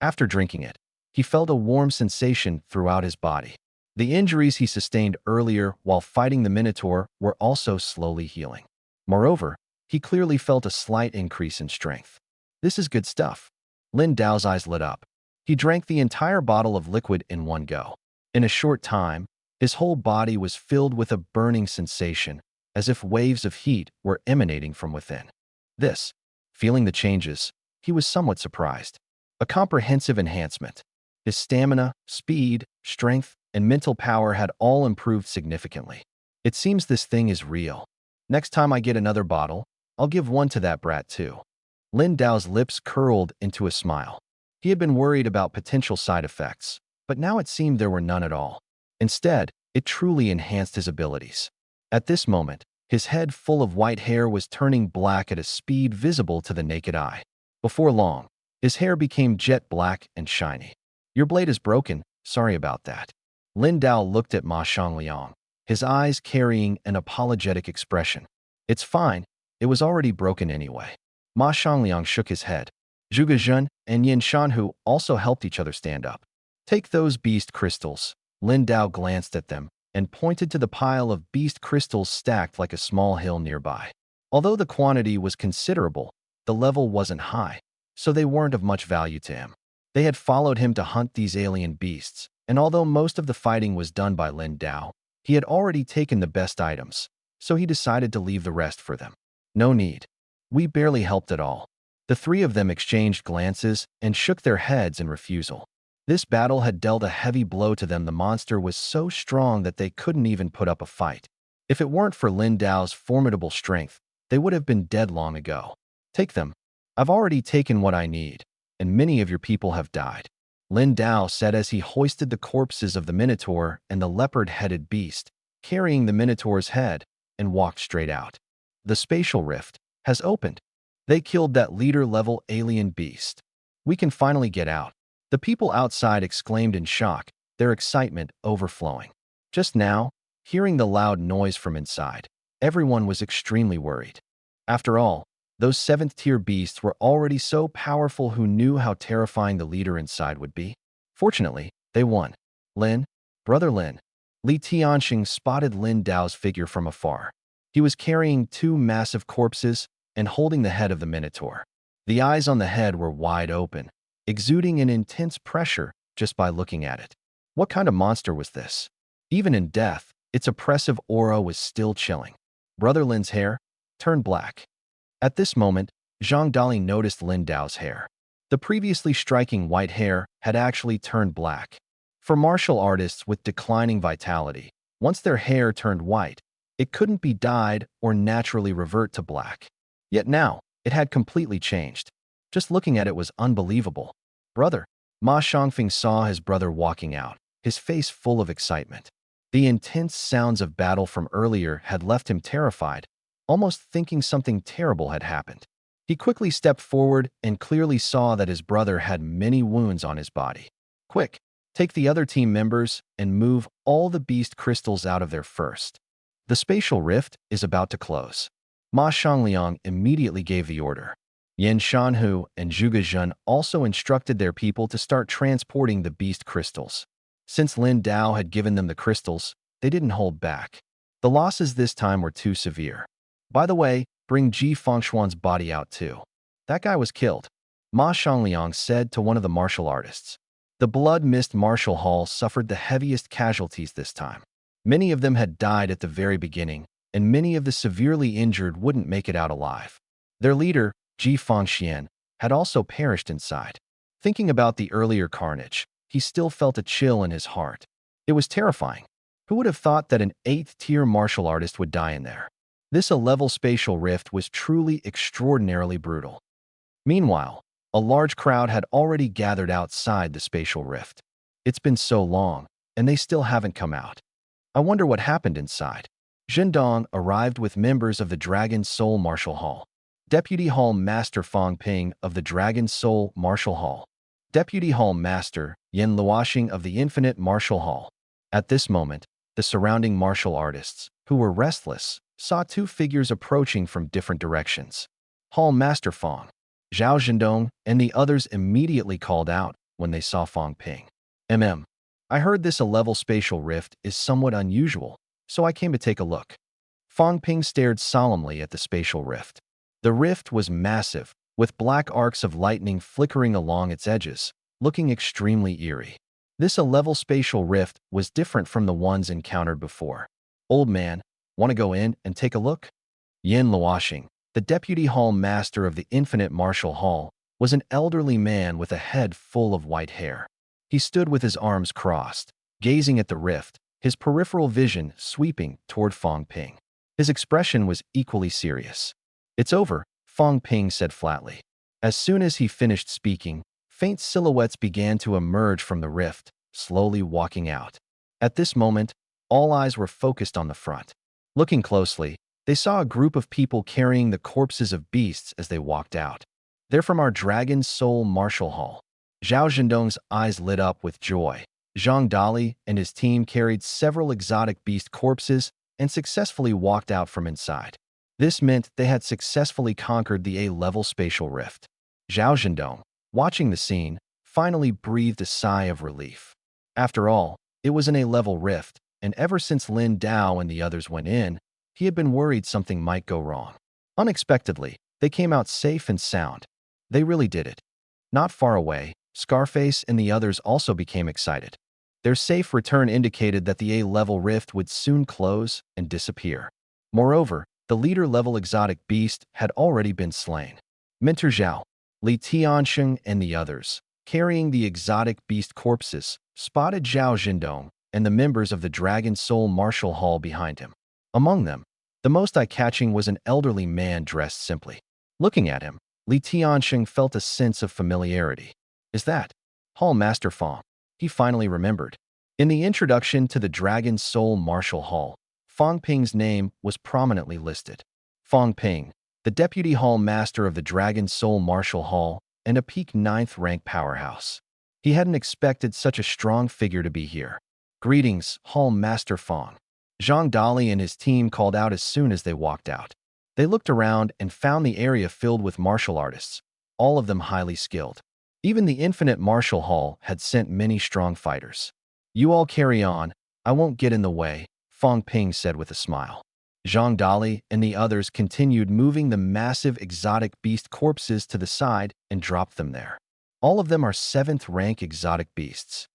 After drinking it, he felt a warm sensation throughout his body. The injuries he sustained earlier while fighting the Minotaur were also slowly healing. Moreover, he clearly felt a slight increase in strength. This is good stuff. Lin Dao's eyes lit up. He drank the entire bottle of liquid in one go. In a short time, his whole body was filled with a burning sensation, as if waves of heat were emanating from within. Feeling the changes, he was somewhat surprised. A comprehensive enhancement. His stamina, speed, strength, and mental power had all improved significantly. It seems this thing is real. Next time I get another bottle, I'll give one to that brat too. Lin Dao's lips curled into a smile. He had been worried about potential side effects, but now it seemed there were none at all. Instead, it truly enhanced his abilities. At this moment, his head full of white hair was turning black at a speed visible to the naked eye. Before long, his hair became jet black and shiny. Your blade is broken, sorry about that. Lin Dao looked at Ma Xiangliang, his eyes carrying an apologetic expression. It's fine, it was already broken anyway. Ma Xiangliang shook his head. Zhuge Jun and Yin Shanhu also helped each other stand up. Take those beast crystals. Lin Dao glanced at them and pointed to the pile of beast crystals stacked like a small hill nearby. Although the quantity was considerable, the level wasn't high, so they weren't of much value to him. They had followed him to hunt these alien beasts, and although most of the fighting was done by Lin Dao, he had already taken the best items, so he decided to leave the rest for them. No need. We barely helped at all. The three of them exchanged glances and shook their heads in refusal. This battle had dealt a heavy blow to them. The monster was so strong that they couldn't even put up a fight. If it weren't for Lin Dao's formidable strength, they would have been dead long ago. Take them. I've already taken what I need, and many of your people have died. Lin Dao said as he hoisted the corpses of the Minotaur and the leopard-headed beast, carrying the Minotaur's head, and walked straight out. The spatial rift has opened. They killed that leader-level alien beast. We can finally get out. The people outside exclaimed in shock, their excitement overflowing. Just now, hearing the loud noise from inside, everyone was extremely worried. After all, those 7th-tier beasts were already so powerful. Who knew how terrifying the leader inside would be? Fortunately, they won. Lin, brother Lin. Li Tianxing spotted Lin Dao's figure from afar. He was carrying 2 massive corpses and holding the head of the Minotaur. The eyes on the head were wide open, exuding an intense pressure just by looking at it. What kind of monster was this? Even in death, its oppressive aura was still chilling. Brother Lin's hair turned black. At this moment, Zhang Dali noticed Lin Dao's hair. The previously striking white hair had actually turned black. For martial artists with declining vitality, once their hair turned white, it couldn't be dyed or naturally revert to black. Yet now, it had completely changed. Just looking at it was unbelievable. Brother, Ma Xiangfeng saw his brother walking out, his face full of excitement. The intense sounds of battle from earlier had left him terrified, almost thinking something terrible had happened. He quickly stepped forward and clearly saw that his brother had many wounds on his body. Quick, take the other team members and move all the beast crystals out of there first. The spatial rift is about to close. Ma Xiangliang immediately gave the order. Yin Shanhu and Zhuge Jun also instructed their people to start transporting the beast crystals. Since Lin Dao had given them the crystals, they didn't hold back. The losses this time were too severe. By the way, bring Ji Fengshuan's body out too. That guy was killed, Ma Xiangliang said to one of the martial artists. The blood-mist martial hall suffered the heaviest casualties this time. Many of them had died at the very beginning, and many of the severely injured wouldn't make it out alive. Their leader, Ji Fengxian, had also perished inside. Thinking about the earlier carnage, he still felt a chill in his heart. It was terrifying. Who would have thought that an 8th-tier martial artist would die in there? This A-level spatial rift was truly extraordinarily brutal. Meanwhile, a large crowd had already gathered outside the spatial rift. It's been so long, and they still haven't come out. I wonder what happened inside. Zhendong arrived with members of the Dragon Soul Martial Hall. Deputy Hall Master Fang Ping of the Dragon Soul Martial Hall. Deputy Hall Master Yin Luoxing of the Infinite Martial Hall. At this moment, the surrounding martial artists, who were restless, saw two figures approaching from different directions. Hall Master Fang, Zhao Zhendong, and the others immediately called out when they saw Fang Ping. I heard this A-level spatial rift is somewhat unusual, so I came to take a look. Fang Ping stared solemnly at the spatial rift. The rift was massive, with black arcs of lightning flickering along its edges, looking extremely eerie. This A-level spatial rift was different from the ones encountered before. Old man, want to go in and take a look? Yin Luoxing, the deputy hall master of the Infinite Martial Hall, was an elderly man with a head full of white hair. He stood with his arms crossed, gazing at the rift, his peripheral vision sweeping toward Fang Ping. His expression was equally serious. "It's over," Fang Ping said flatly. As soon as he finished speaking, faint silhouettes began to emerge from the rift, slowly walking out. At this moment, all eyes were focused on the front. Looking closely, they saw a group of people carrying the corpses of beasts as they walked out. "They're from our Dragon Soul Martial Hall." Zhao Zhendong's eyes lit up with joy. Zhang Dali and his team carried several exotic beast corpses and successfully walked out from inside. This meant they had successfully conquered the A-level spatial rift. Zhao Zhendong, watching the scene, finally breathed a sigh of relief. After all, it was an A-level rift, and ever since Lin Dao and the others went in, he had been worried something might go wrong. Unexpectedly, they came out safe and sound. They really did it. Not far away, Scarface and the others also became excited. Their safe return indicated that the A-level rift would soon close and disappear. Moreover, the leader-level exotic beast had already been slain. Mentor Zhao, Li Tiansheng, and the others, carrying the exotic beast corpses, spotted Zhao Zhendong and the members of the Dragon Soul Martial Hall behind him. Among them, the most eye-catching was an elderly man dressed simply. Looking at him, Li Tiansheng felt a sense of familiarity. "Is that Hall Master Fang?" He finally remembered. In the introduction to the Dragon Soul Martial Hall, Fang Ping's name was prominently listed. Fang Ping, the Deputy Hall Master of the Dragon Soul Martial Hall and a peak 9th rank powerhouse. He hadn't expected such a strong figure to be here. "Greetings, Hall Master Fang." Zhang Dali and his team called out as soon as they walked out. They looked around and found the area filled with martial artists, all of them highly skilled. Even the Infinite Martial Hall had sent many strong fighters. "You all carry on, I won't get in the way," Fang Ping said with a smile. Zhang Dali and the others continued moving the massive exotic beast corpses to the side and dropped them there. All of them are 7th rank exotic beasts.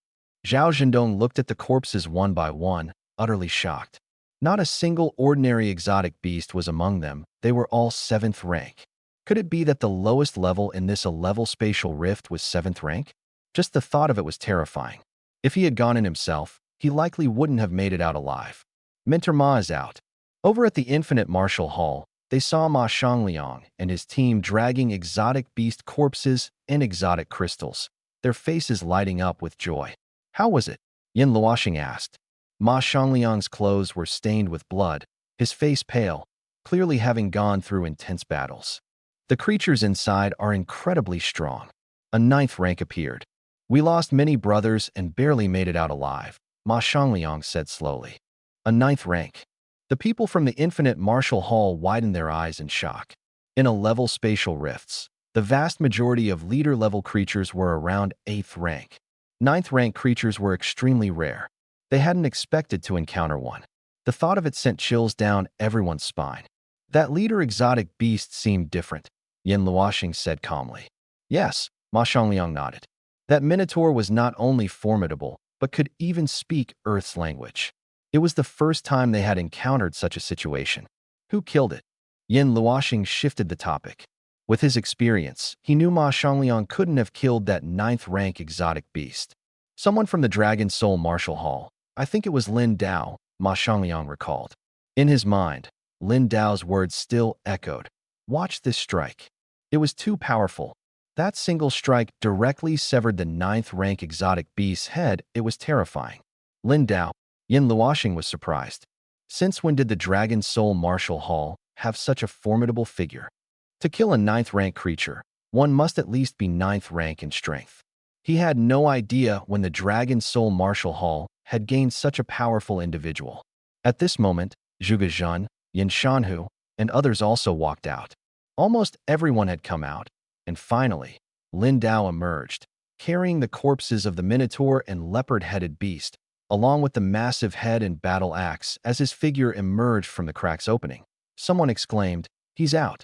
Zhao Zhendong looked at the corpses one by one, utterly shocked. Not a single ordinary exotic beast was among them, they were all 7th rank. Could it be that the lowest level in this A-level spatial rift was 7th rank? Just the thought of it was terrifying. If he had gone in himself, he likely wouldn't have made it out alive. Mentor Ma is out. Over at the Infinite Martial Hall, they saw Ma Xiangliang and his team dragging exotic beast corpses and exotic crystals, their faces lighting up with joy. "How was it?" Yin Luoxing asked. Ma Xiangliang's clothes were stained with blood, his face pale, clearly having gone through intense battles. "The creatures inside are incredibly strong." A 9th rank appeared. "We lost many brothers and barely made it out alive," Ma Xiangliang said slowly. A 9th rank. The people from the Infinite Martial Hall widened their eyes in shock. In A-level spatial rifts, the vast majority of leader-level creatures were around 8th rank. Ninth-rank creatures were extremely rare. They hadn't expected to encounter one. The thought of it sent chills down everyone's spine. That leader exotic beast seemed different, Yin Luoxing said calmly. Yes, Ma Xiangliang nodded. That minotaur was not only formidable, but could even speak Earth's language. It was the first time they had encountered such a situation. Who killed it? Yin Luoxing shifted the topic. With his experience, he knew Ma Xiangliang couldn't have killed that ninth-rank exotic beast. Someone from the Dragon Soul Martial Hall. I think it was Lin Dao, Ma Xiangliang recalled. In his mind, Lin Dao's words still echoed. Watch this strike. It was too powerful. That single strike directly severed the ninth-rank exotic beast's head. It was terrifying. Lin Dao, Yin Luoxing was surprised. Since when did the Dragon Soul Martial Hall have such a formidable figure? To kill a ninth-rank creature, one must at least be ninth rank in strength. He had no idea when the Dragon Soul Martial Hall had gained such a powerful individual. At this moment, Zhuge Jun, Yin Shanhu, and others also walked out. Almost everyone had come out, and finally, Lin Dao emerged, carrying the corpses of the Minotaur and leopard-headed beast, along with the massive head and battle axe as his figure emerged from the crack's opening. Someone exclaimed, "He's out."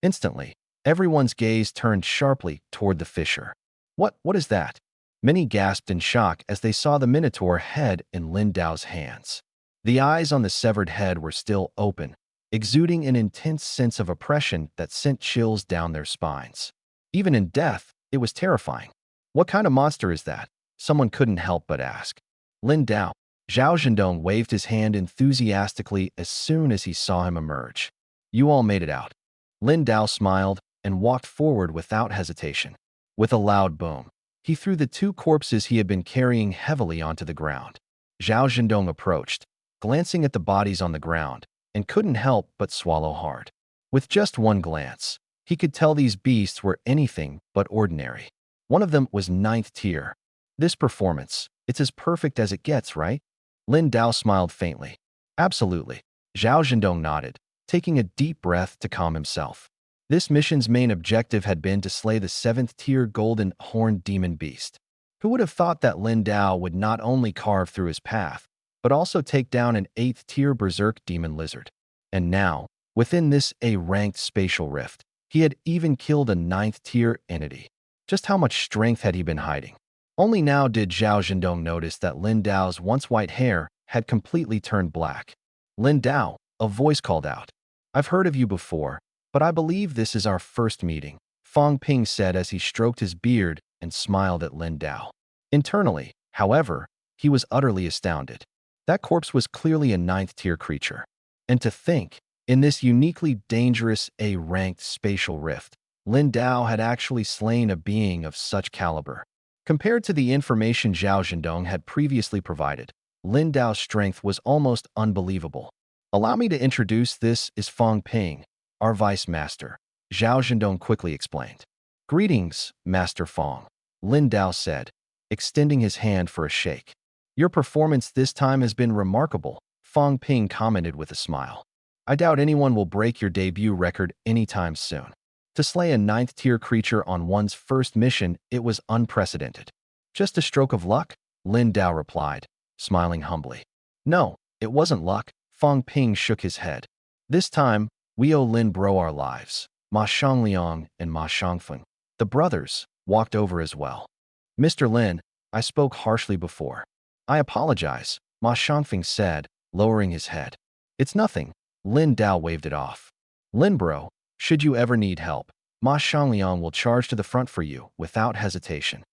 Instantly, everyone's gaze turned sharply toward the fissure. What is that? Many gasped in shock as they saw the Minotaur head in Lin Dao's hands. The eyes on the severed head were still open, exuding an intense sense of oppression that sent chills down their spines. Even in death, it was terrifying. What kind of monster is that? Someone couldn't help but ask. Lin Dao. Zhao Zhendong waved his hand enthusiastically as soon as he saw him emerge. You all made it out. Lin Dao smiled and walked forward without hesitation. With a loud boom, he threw the two corpses he had been carrying heavily onto the ground. Zhao Zhendong approached, glancing at the bodies on the ground, and couldn't help but swallow hard. With just one glance, he could tell these beasts were anything but ordinary. One of them was ninth tier. This performance, it's as perfect as it gets, right? Lin Dao smiled faintly. Absolutely. Zhao Zhendong nodded, taking a deep breath to calm himself. This mission's main objective had been to slay the 7th-tier golden horned demon beast. Who would have thought that Lin Dao would not only carve through his path, but also take down an 8th-tier berserk demon lizard? And now, within this A-ranked spatial rift, he had even killed a 9th-tier entity. Just how much strength had he been hiding? Only now did Zhao Zhendong notice that Lin Dao's once white hair had completely turned black. Lin Dao, a voice called out. I've heard of you before, but I believe this is our first meeting, Fang Ping said as he stroked his beard and smiled at Lin Dao. Internally, however, he was utterly astounded. That corpse was clearly a 9th-tier creature. And to think, in this uniquely dangerous A-ranked spatial rift, Lin Dao had actually slain a being of such caliber. Compared to the information Zhao Zhendong had previously provided, Lin Dao's strength was almost unbelievable. Allow me to introduce, this is Fang Ping, our vice master, Zhao Zhendong quickly explained. Greetings, Master Fang, Lin Dao said, extending his hand for a shake. Your performance this time has been remarkable, Fang Ping commented with a smile. I doubt anyone will break your debut record anytime soon. To slay a 9th-tier creature on one's first mission, it was unprecedented. Just a stroke of luck? Lin Dao replied, smiling humbly. No, it wasn't luck, Fang Ping shook his head. This time, we owe Lin Bro our lives. Ma Xiangliang and Ma Xiangfeng, the brothers, walked over as well. Mr. Lin, I spoke harshly before. I apologize, Ma Xiangfeng said, lowering his head. It's nothing, Lin Dao waved it off. Lin Bro, should you ever need help, Ma Xiangliang will charge to the front for you without hesitation.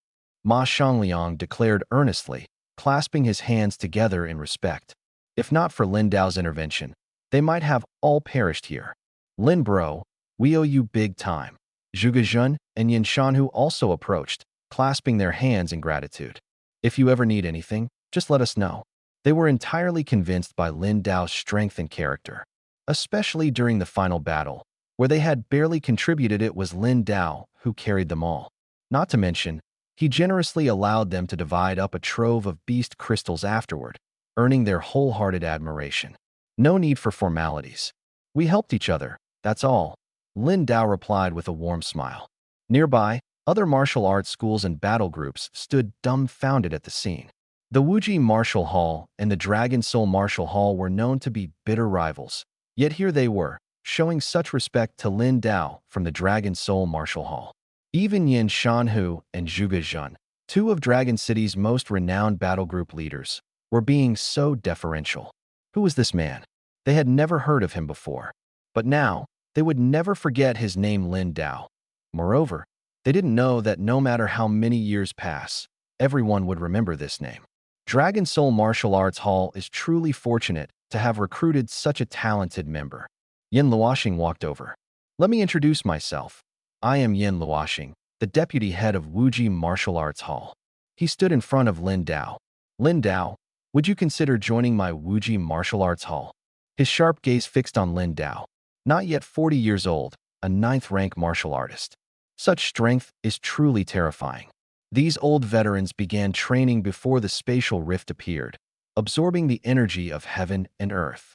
Ma Xiangliang declared earnestly, clasping his hands together in respect. If not for Lin Dao's intervention, they might have all perished here. Lin Bro, we owe you big time. Zhuge Jun and Yin Shanhu also approached, clasping their hands in gratitude. If you ever need anything, just let us know. They were entirely convinced by Lin Dao's strength and character. Especially during the final battle, where they had barely contributed, it was Lin Dao who carried them all. Not to mention, he generously allowed them to divide up a trove of beast crystals afterward, earning their wholehearted admiration. No need for formalities. We helped each other, that's all, Lin Dao replied with a warm smile. Nearby, Other martial arts schools and battle groups stood dumbfounded at the scene. The Wuji Martial Hall and the Dragon Soul Martial Hall were known to be bitter rivals, yet here they were, showing such respect to Lin Dao from the Dragon Soul Martial Hall. Even Yin Shanhu and Zhuge Jun, two of Dragon City's most renowned battle group leaders, were being so deferential. Who was this man? They had never heard of him before, but now they would never forget his name, Lin Dao. Moreover, they didn't know that no matter how many years pass, everyone would remember this name. Dragon Soul Martial Arts Hall is truly fortunate to have recruited such a talented member. Yin Luoxing walked over. Let me introduce myself. I am Yin Luoxing, the deputy head of Wuji Martial Arts Hall. He stood in front of Lin Dao. Lin Dao, would you consider joining my Wuji Martial Arts Hall? His sharp gaze fixed on Lin Dao, not yet 40 years old, a 9th-rank martial artist. Such strength is truly terrifying. These old veterans began training before the spatial rift appeared, absorbing the energy of heaven and earth.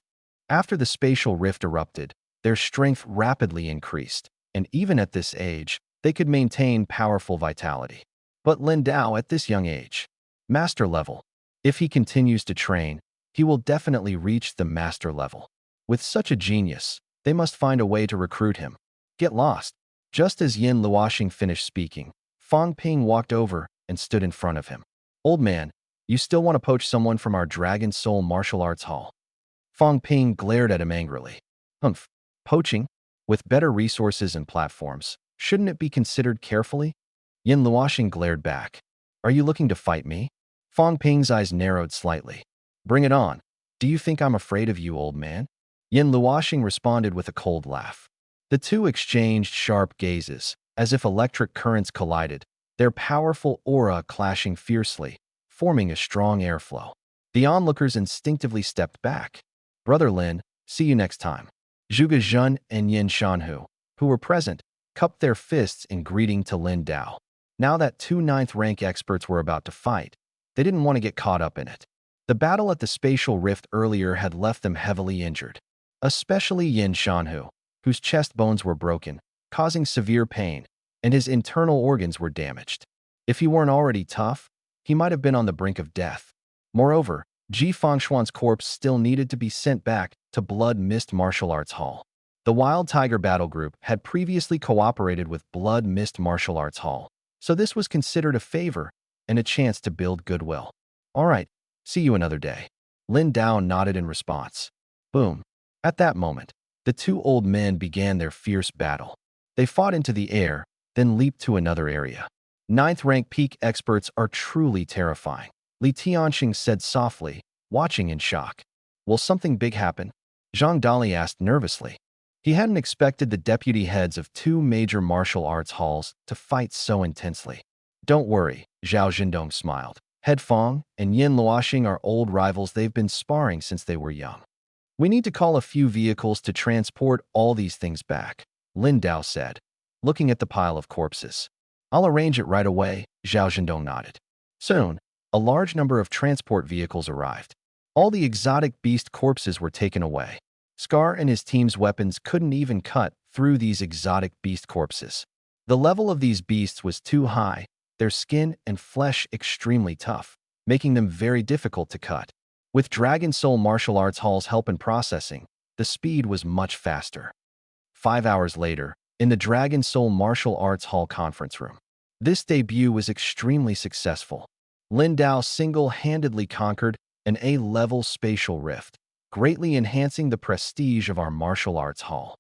After the spatial rift erupted, their strength rapidly increased, and even at this age, they could maintain powerful vitality. But Lin Dao at this young age, master level. If he continues to train, he will definitely reach the master level. With such a genius, they must find a way to recruit him. Get lost. Just as Yin Luoxing finished speaking, Fang Ping walked over and stood in front of him. Old man, you still want to poach someone from our Dragon Soul Martial Arts Hall? Fang Ping glared at him angrily. Humph, poaching? With better resources and platforms, shouldn't it be considered carefully? Yin Luoxing glared back. Are you looking to fight me? Fang Ping's eyes narrowed slightly. Bring it on. Do you think I'm afraid of you, old man? Yin Luoxing responded with a cold laugh. The two exchanged sharp gazes, as if electric currents collided, their powerful aura clashing fiercely, forming a strong airflow. The onlookers instinctively stepped back. Brother Lin, see you next time. Zhuge Jun and Yin Shanhu, who were present, cupped their fists in greeting to Lin Dao. Now that two 9th-rank experts were about to fight, they didn't want to get caught up in it. The battle at the spatial rift earlier had left them heavily injured, especially Yin Shanhu, whose chest bones were broken, causing severe pain, and his internal organs were damaged. If he weren't already tough, he might have been on the brink of death. Moreover, Ji Fengshuan's corpse still needed to be sent back to Blood Mist Martial Arts Hall. The Wild Tiger Battle Group had previously cooperated with Blood Mist Martial Arts Hall, so this was considered a favor and a chance to build goodwill. All right, see you another day. Lin Dao nodded in response. Boom. At that moment, the two old men began their fierce battle. They fought into the air, then leaped to another area. 9th-rank peak experts are truly terrifying, Li Tianxing said softly, watching in shock. Will something big happen? Zhang Dali asked nervously. He hadn't expected the deputy heads of two major martial arts halls to fight so intensely. Don't worry, Zhao Zhendong smiled. Head Fang and Yin Luoxing are old rivals. They've been sparring since they were young. We need to call a few vehicles to transport all these things back, Lin Dao said, looking at the pile of corpses. I'll arrange it right away, Zhao Zhendong nodded. Soon, a large number of transport vehicles arrived. All the exotic beast corpses were taken away. Scar and his team's weapons couldn't even cut through these exotic beast corpses. The level of these beasts was too high, their skin and flesh extremely tough, making them very difficult to cut. With Dragon Soul Martial Arts Hall's help in processing, the speed was much faster. 5 hours later, in the Dragon Soul Martial Arts Hall conference room. This debut was extremely successful. Lin Dao single-handedly conquered an A-level spatial rift, greatly enhancing the prestige of our martial arts hall.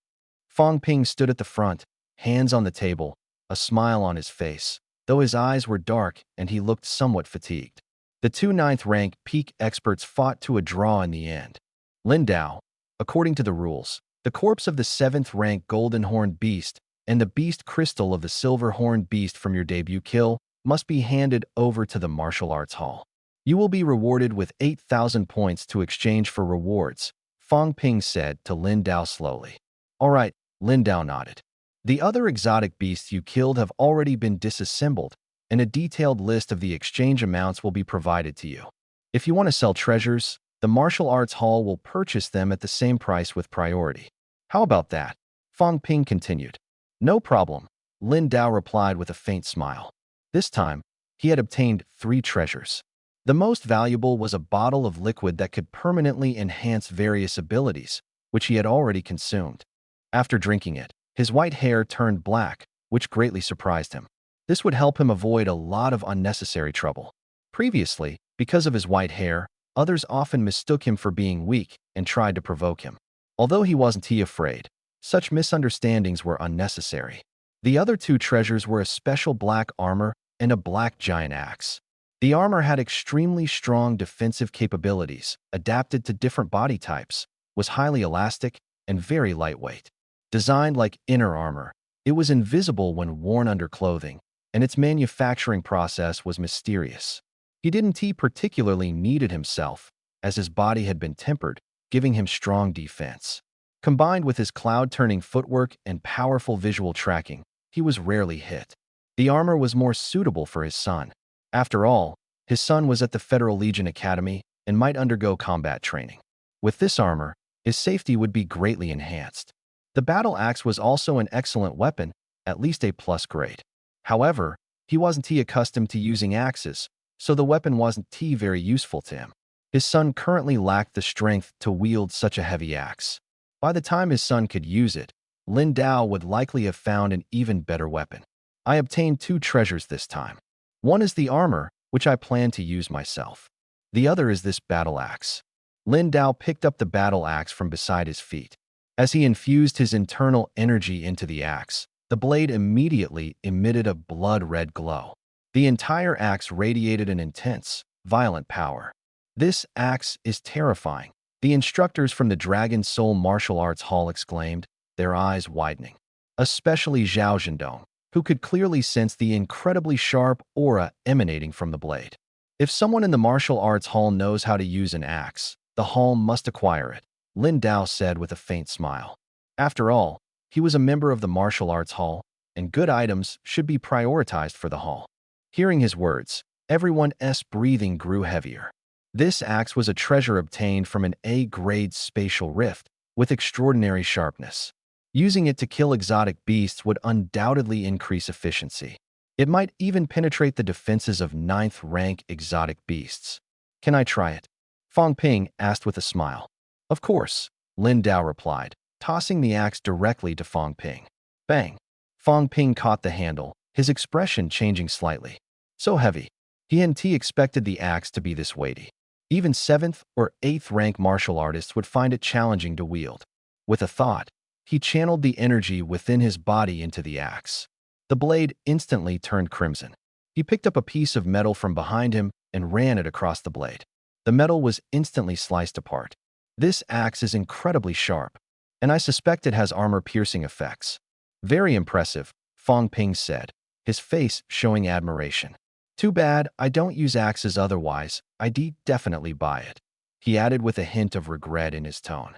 Fang Ping stood at the front, hands on the table, a smile on his face, though his eyes were dark and he looked somewhat fatigued. The two 9th-rank peak experts fought to a draw in the end. Lin Dao, according to the rules, the corpse of the 7th-rank golden-horned beast and the beast crystal of the silver-horned beast from your debut kill must be handed over to the martial arts hall. You will be rewarded with 8,000 points to exchange for rewards, Fang Ping said to Lin Dao slowly. All right, Lin Dao nodded. The other exotic beasts you killed have already been disassembled, and a detailed list of the exchange amounts will be provided to you. If you want to sell treasures, the martial arts hall will purchase them at the same price with priority. How about that? Fang Ping continued. No problem, Lin Dao replied with a faint smile. This time, he had obtained 3 treasures. The most valuable was a bottle of liquid that could permanently enhance various abilities, which he had already consumed. After drinking it, his white hair turned black, which greatly surprised him. This would help him avoid a lot of unnecessary trouble. Previously, because of his white hair, others often mistook him for being weak and tried to provoke him. Although he wasn't afraid, such misunderstandings were unnecessary. The other 2 treasures were a special black armor and a black giant axe. The armor had extremely strong defensive capabilities, adapted to different body types, was highly elastic, and very lightweight. Designed like inner armor, it was invisible when worn under clothing, and its manufacturing process was mysterious. He didn't particularly need it himself, as his body had been tempered, giving him strong defense. Combined with his cloud-turning footwork and powerful visual tracking, he was rarely hit. The armor was more suitable for his son. After all, his son was at the Federal Legion Academy and might undergo combat training. With this armor, his safety would be greatly enhanced. The battle axe was also an excellent weapon, at least A+ grade. However, he wasn't accustomed to using axes, so the weapon wasn't very useful to him. His son currently lacked the strength to wield such a heavy axe. By the time his son could use it, Lin Dao would likely have found an even better weapon. I obtained 2 treasures this time. One is the armor, which I plan to use myself. The other is this battle axe. Lin Dao picked up the battle axe from beside his feet. As he infused his internal energy into the axe, the blade immediately emitted a blood-red glow. The entire axe radiated an intense, violent power. This axe is terrifying, the instructors from the Dragon Soul Martial Arts Hall exclaimed, their eyes widening. Especially Zhao Zhendong, who could clearly sense the incredibly sharp aura emanating from the blade. If someone in the martial arts hall knows how to use an axe, the hall must acquire it, Lin Dao said with a faint smile. After all, he was a member of the martial arts hall, and good items should be prioritized for the hall. Hearing his words, everyone's breathing grew heavier. This axe was a treasure obtained from an A-grade spatial rift with extraordinary sharpness. Using it to kill exotic beasts would undoubtedly increase efficiency. It might even penetrate the defenses of 9th-rank exotic beasts. Can I try it? Fang Ping asked with a smile. Of course, Lin Dao replied, tossing the axe directly to Fang Ping. Bang! Fang Ping caught the handle, his expression changing slightly. So heavy. He hadn't expected the axe to be this weighty. Even 7th or 8th rank martial artists would find it challenging to wield. With a thought, he channeled the energy within his body into the axe. The blade instantly turned crimson. He picked up a piece of metal from behind him and ran it across the blade. The metal was instantly sliced apart. This axe is incredibly sharp, and I suspect it has armor-piercing effects. Very impressive, Fang Ping said, his face showing admiration. Too bad I don't use axes otherwise, I'd definitely buy it, he added with a hint of regret in his tone.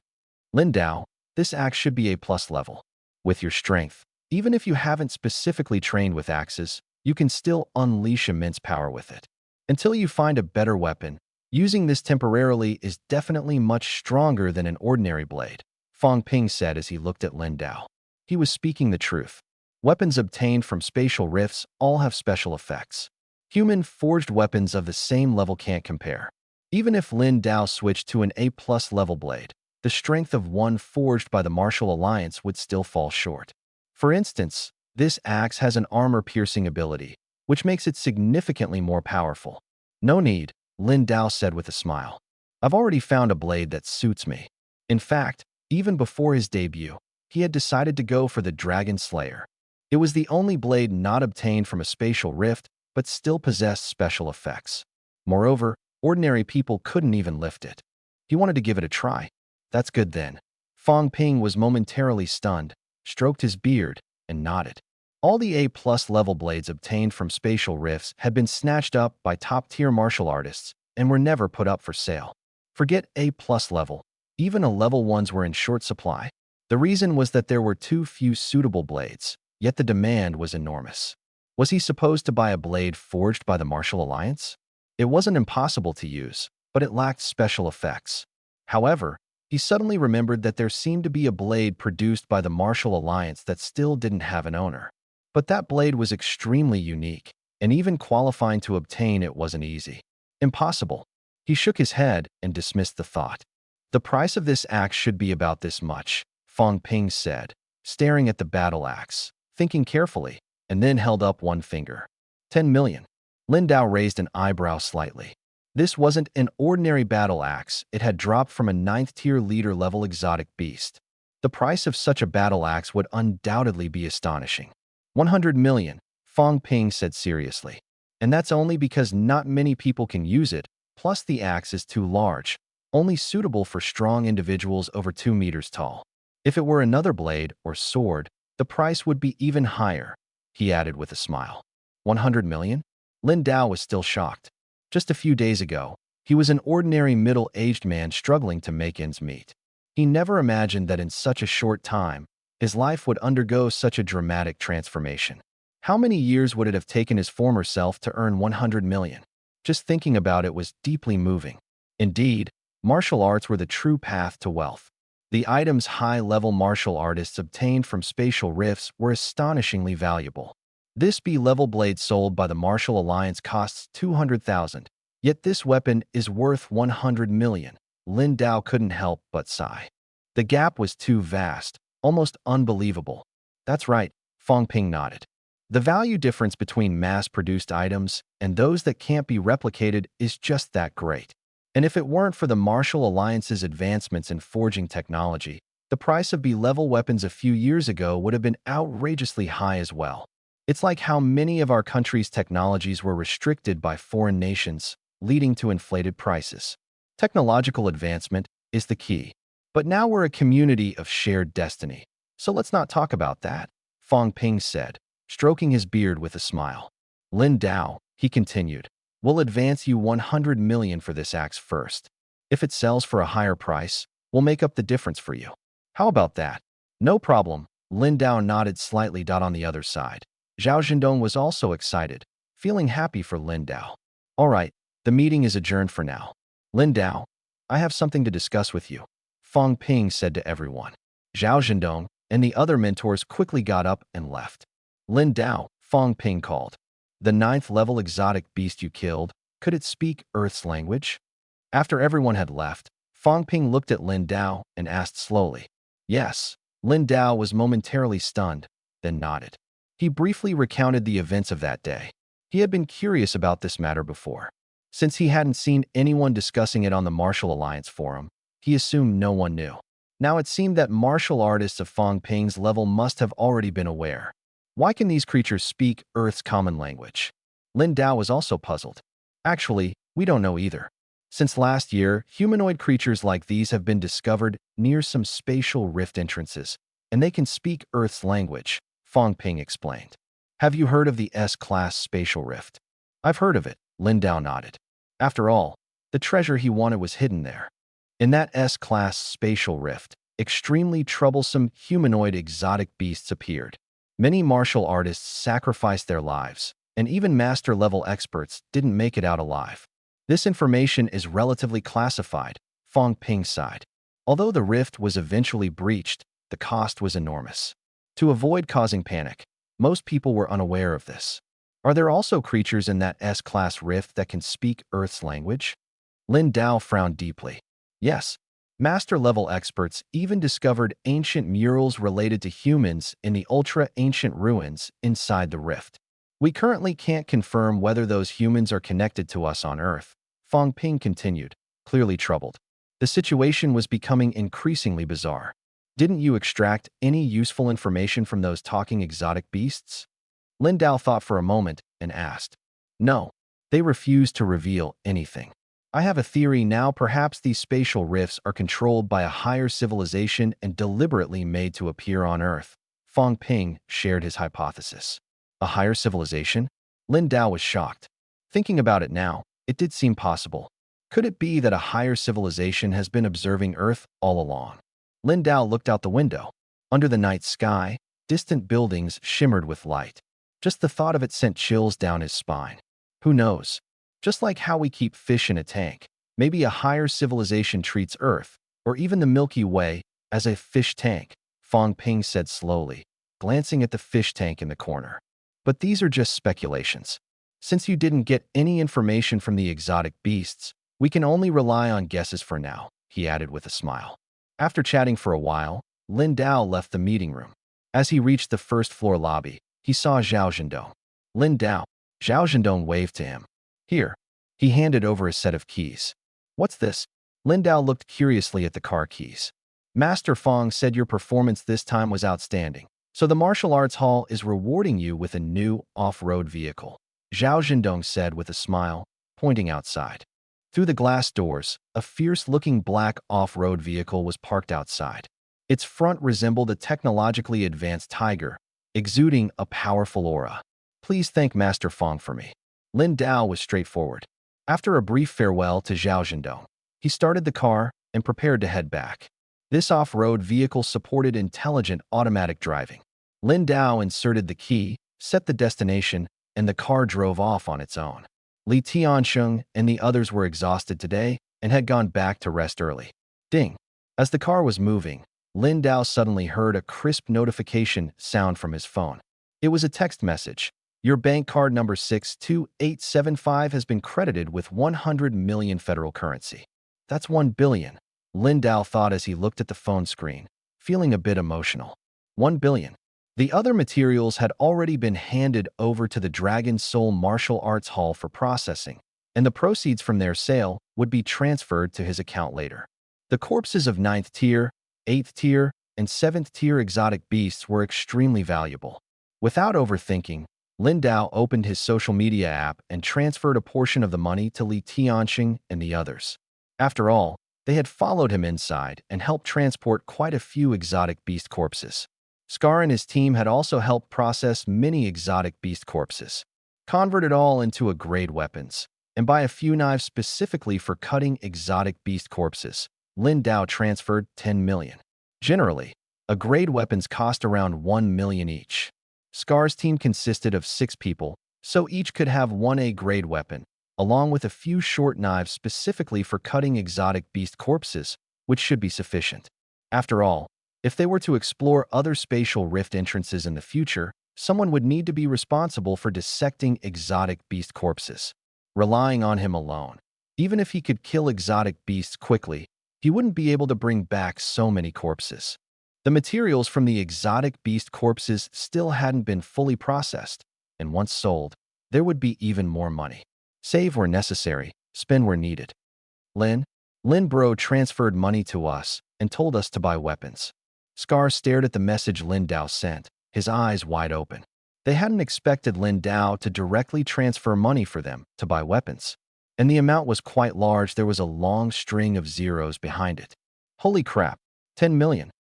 Lin Dao, this axe should be A+ level. With your strength, even if you haven't specifically trained with axes, you can still unleash immense power with it. Until you find a better weapon, using this temporarily is definitely much stronger than an ordinary blade, Fang Ping said as he looked at Lin Dao. He was speaking the truth. Weapons obtained from spatial rifts all have special effects. Human forged weapons of the same level can't compare. Even if Lin Dao switched to an A+ level blade, the strength of one forged by the Martial Alliance would still fall short. For instance, this axe has an armor-piercing ability, which makes it significantly more powerful. No need, Lin Dao said with a smile. I've already found a blade that suits me. In fact, even before his debut, he had decided to go for the Dragon Slayer. It was the only blade not obtained from a spatial rift, but still possessed special effects. Moreover, ordinary people couldn't even lift it. He wanted to give it a try. That's good then. Fang Ping was momentarily stunned, stroked his beard, and nodded. All the A+ level blades obtained from spatial rifts had been snatched up by top-tier martial artists and were never put up for sale. Forget A+ level, even a level ones were in short supply. The reason was that there were too few suitable blades, yet the demand was enormous. Was he supposed to buy a blade forged by the Martial Alliance? It wasn't impossible to use, but it lacked special effects. However, he suddenly remembered that there seemed to be a blade produced by the Martial Alliance that still didn't have an owner. But that blade was extremely unique, and even qualifying to obtain it wasn't easy. Impossible. He shook his head and dismissed the thought. The price of this axe should be about this much, Fong Ping said, staring at the battle axe, thinking carefully, and then held up one finger. 10 million. Lin Dao raised an eyebrow slightly. This wasn't an ordinary battle axe, it had dropped from a 9th-tier leader-level exotic beast. The price of such a battle axe would undoubtedly be astonishing. 100 million, Fong Ping said seriously. And that's only because not many people can use it, plus the axe is too large, only suitable for strong individuals over 2 meters tall. If it were another blade or sword, the price would be even higher, he added with a smile. 100 million? Lin Dao was still shocked. Just a few days ago, he was an ordinary middle-aged man struggling to make ends meet. He never imagined that in such a short time, his life would undergo such a dramatic transformation. How many years would it have taken his former self to earn 100 million? Just thinking about it was deeply moving. Indeed, martial arts were the true path to wealth. The items high-level martial artists obtained from spatial rifts were astonishingly valuable. This B-level blade sold by the Martial Alliance costs 200,000, yet this weapon is worth 100 million. Lin Dao couldn't help but sigh. The gap was too vast, almost unbelievable. That's right, Fong Ping nodded. The value difference between mass-produced items and those that can't be replicated is just that great. And if it weren't for the Martial Alliance's advancements in forging technology, the price of B-level weapons a few years ago would have been outrageously high as well. It's like how many of our country's technologies were restricted by foreign nations, leading to inflated prices. Technological advancement is the key. But now we're a community of shared destiny. So let's not talk about that, Fong Ping said, stroking his beard with a smile. Lin Dao, he continued, will advance you 100 million for this axe first. If it sells for a higher price, we'll make up the difference for you. How about that? No problem, Lin Dao nodded slightly. On the other side, Zhao Zhendong was also excited, feeling happy for Lin Dao. All right, the meeting is adjourned for now. Lin Dao, I have something to discuss with you, Fong Ping said to everyone. Zhao Zhendong and the other mentors quickly got up and left. Lin Dao, Fong Ping called. The 9th-level exotic beast you killed, could it speak Earth's language? After everyone had left, Fong Ping looked at Lin Dao and asked slowly. Yes. Lin Dao was momentarily stunned, then nodded. He briefly recounted the events of that day. He had been curious about this matter before. Since he hadn't seen anyone discussing it on the Martial Alliance forum, he assumed no one knew. Now it seemed that martial artists of Fong Ping's level must have already been aware. Why can these creatures speak Earth's common language? Lin Dao was also puzzled. Actually, we don't know either. Since last year, humanoid creatures like these have been discovered near some spatial rift entrances, and they can speak Earth's language, Fong Ping explained. Have you heard of the S-class spatial rift? I've heard of it, Lin Dao nodded. After all, the treasure he wanted was hidden there. In that S-class spatial rift, extremely troublesome humanoid exotic beasts appeared. Many martial artists sacrificed their lives, and even master-level experts didn't make it out alive. This information is relatively classified, Fong Ping sighed. Although the rift was eventually breached, the cost was enormous. To avoid causing panic, most people were unaware of this. Are there also creatures in that S-class rift that can speak Earth's language? Lin Dao frowned deeply. Yes. Master-level experts even discovered ancient murals related to humans in the ultra-ancient ruins inside the rift. We currently can't confirm whether those humans are connected to us on Earth, Fong Ping continued, clearly troubled. The situation was becoming increasingly bizarre. Didn't you extract any useful information from those talking exotic beasts? Lin Dao thought for a moment and asked. No, they refused to reveal anything. I have a theory now. Perhaps these spatial rifts are controlled by a higher civilization and deliberately made to appear on Earth. Fong Ping shared his hypothesis. A higher civilization? Lin Dao was shocked. Thinking about it now, it did seem possible. Could it be that a higher civilization has been observing Earth all along? Lin Dao looked out the window. Under the night sky, distant buildings shimmered with light. Just the thought of it sent chills down his spine. Who knows? Just like how we keep fish in a tank, maybe a higher civilization treats Earth, or even the Milky Way, as a fish tank, Fong Ping said slowly, glancing at the fish tank in the corner. But these are just speculations. Since you didn't get any information from the exotic beasts, we can only rely on guesses for now, he added with a smile. After chatting for a while, Lin Dao left the meeting room. As he reached the first-floor lobby, he saw Zhao Zhendong. Lin Dao. Zhao Zhendong waved to him. Here. He handed over a set of keys. What's this? Lin Dao looked curiously at the car keys. Master Fong said your performance this time was outstanding, so the martial arts hall is rewarding you with a new off-road vehicle, Zhao Zhendong said with a smile, pointing outside. Through the glass doors, a fierce-looking black off-road vehicle was parked outside. Its front resembled a technologically advanced tiger, exuding a powerful aura. Please thank Master Fong for me. Lin Dao was straightforward. After a brief farewell to Zhao Zhendong, he started the car and prepared to head back. This off-road vehicle supported intelligent automatic driving. Lin Dao inserted the key, set the destination, and the car drove off on its own. Li Tiansheng and the others were exhausted today and had gone back to rest early. Ding! As the car was moving, Lin Dao suddenly heard a crisp notification sound from his phone. It was a text message. Your bank card number 62875 has been credited with 100 million federal currency. That's 1 billion, Lin Dao thought as he looked at the phone screen, feeling a bit emotional. 1 billion. The other materials had already been handed over to the Dragon Soul Martial Arts Hall for processing, and the proceeds from their sale would be transferred to his account later. The corpses of 9th tier, 8th tier, and 7th tier exotic beasts were extremely valuable. Without overthinking, Lin Dao opened his social media app and transferred a portion of the money to Li Tianxing and the others. After all, they had followed him inside and helped transport quite a few exotic beast corpses. Scar and his team had also helped process many exotic beast corpses, convert it all into grade weapons, and buy a few knives specifically for cutting exotic beast corpses. Lin Dao transferred 10 million. Generally, grade weapons cost around 1 million each. Scar's team consisted of 6 people, so each could have one grade weapon, along with a few short knives specifically for cutting exotic beast corpses, which should be sufficient. After all, if they were to explore other spatial rift entrances in the future, someone would need to be responsible for dissecting exotic beast corpses. Relying on him alone, even if he could kill exotic beasts quickly, he wouldn't be able to bring back so many corpses. The materials from the exotic beast corpses still hadn't been fully processed, and once sold, there would be even more money. Save where necessary, spend where needed. Lin Bro transferred money to us and told us to buy weapons. Scar stared at the message Lin Dao sent, his eyes wide open. They hadn't expected Lin Dao to directly transfer money for them to buy weapons. And the amount was quite large. There was a long string of zeros behind it. Holy crap, 10 million.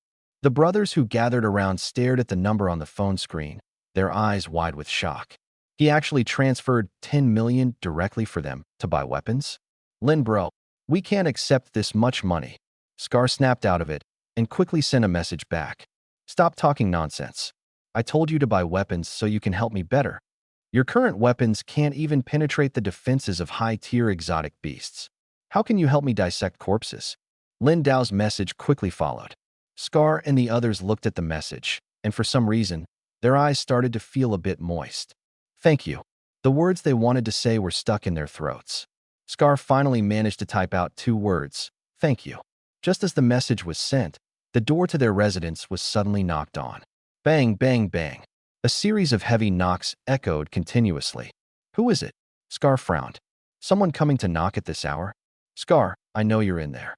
The brothers who gathered around stared at the number on the phone screen, their eyes wide with shock. He actually transferred 10 million directly for them to buy weapons? Lin Bro, we can't accept this much money. Scar snapped out of it and quickly sent a message back. Stop talking nonsense. I told you to buy weapons so you can help me better. Your current weapons can't even penetrate the defenses of high-tier exotic beasts. How can you help me dissect corpses? Lin Dao's message quickly followed. Scar and the others looked at the message, and for some reason, their eyes started to feel a bit moist. Thank you. The words they wanted to say were stuck in their throats. Scar finally managed to type out 2 words, thank you. Just as the message was sent, the door to their residence was suddenly knocked on. Bang, bang, bang. A series of heavy knocks echoed continuously. Who is it? Scar frowned. Someone coming to knock at this hour? Scar, I know you're in there.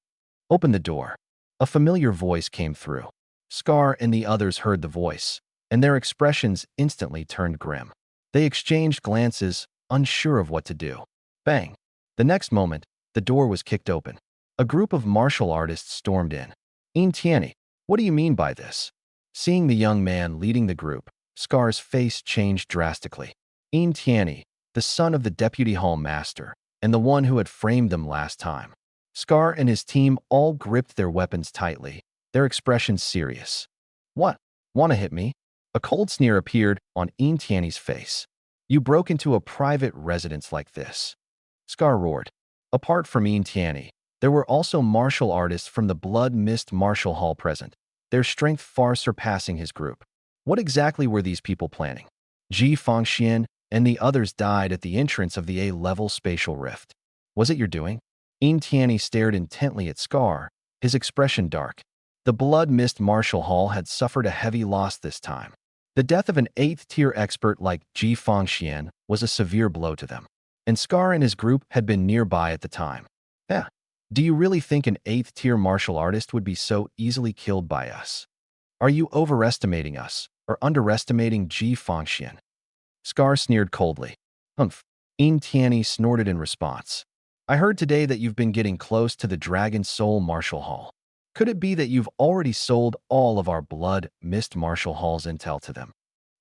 Open the door. A familiar voice came through. Scar and the others heard the voice, and their expressions instantly turned grim. They exchanged glances, unsure of what to do. Bang! The next moment, the door was kicked open. A group of martial artists stormed in. Yin Tianyi, what do you mean by this? Seeing the young man leading the group, Scar's face changed drastically. Yin Tianyi, the son of the deputy hall master, and the one who had framed them last time. Scar and his team all gripped their weapons tightly, their expressions serious. What? Wanna hit me? A cold sneer appeared on Yin Tianyi's face. You broke into a private residence like this. Scar roared. Apart from Yin Tianyi, there were also martial artists from the Blood Mist Martial Hall present, their strength far surpassing his group. What exactly were these people planning? Ji Fangxian and the others died at the entrance of the A-level spatial rift. Was it your doing? Yin Tianyi stared intently at Scar, his expression dark. The blood mist martial hall had suffered a heavy loss this time. The death of an 8th-tier expert like Ji Fangxian was a severe blow to them. And Scar and his group had been nearby at the time. Do you really think an 8th-tier martial artist would be so easily killed by us? Are you overestimating us or underestimating Ji Fangxian? Scar sneered coldly. Humph. Yin Tianyi snorted in response. I heard today that you've been getting close to the Dragon Soul Martial Hall. Could it be that you've already sold all of our Blood Mist Martial Hall's intel to them?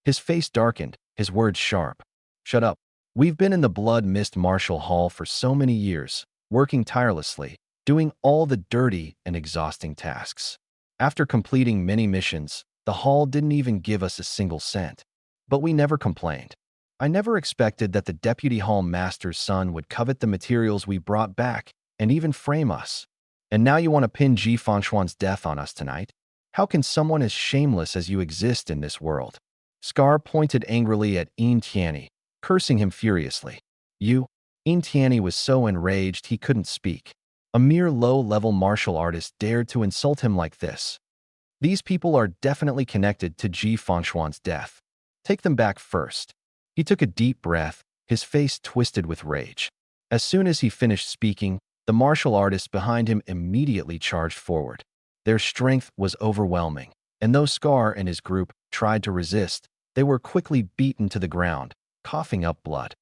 His face darkened, his words sharp. Shut up. We've been in the Blood Mist Martial Hall for so many years, working tirelessly, doing all the dirty and exhausting tasks. After completing many missions, the hall didn't even give us a single cent. But we never complained. I never expected that the Deputy Hall Master's son would covet the materials we brought back and even frame us. And now you want to pin Ji Fangxuan's death on us tonight? How can someone as shameless as you exist in this world? Scar pointed angrily at Yin Tianyi, cursing him furiously. Yin Tianyi was so enraged he couldn't speak. A mere low-level martial artist dared to insult him like this. These people are definitely connected to Ji Fangxuan's death. Take them back first. He took a deep breath, his face twisted with rage. As soon as he finished speaking, the martial artists behind him immediately charged forward. Their strength was overwhelming, and though Scar and his group tried to resist, they were quickly beaten to the ground, coughing up blood.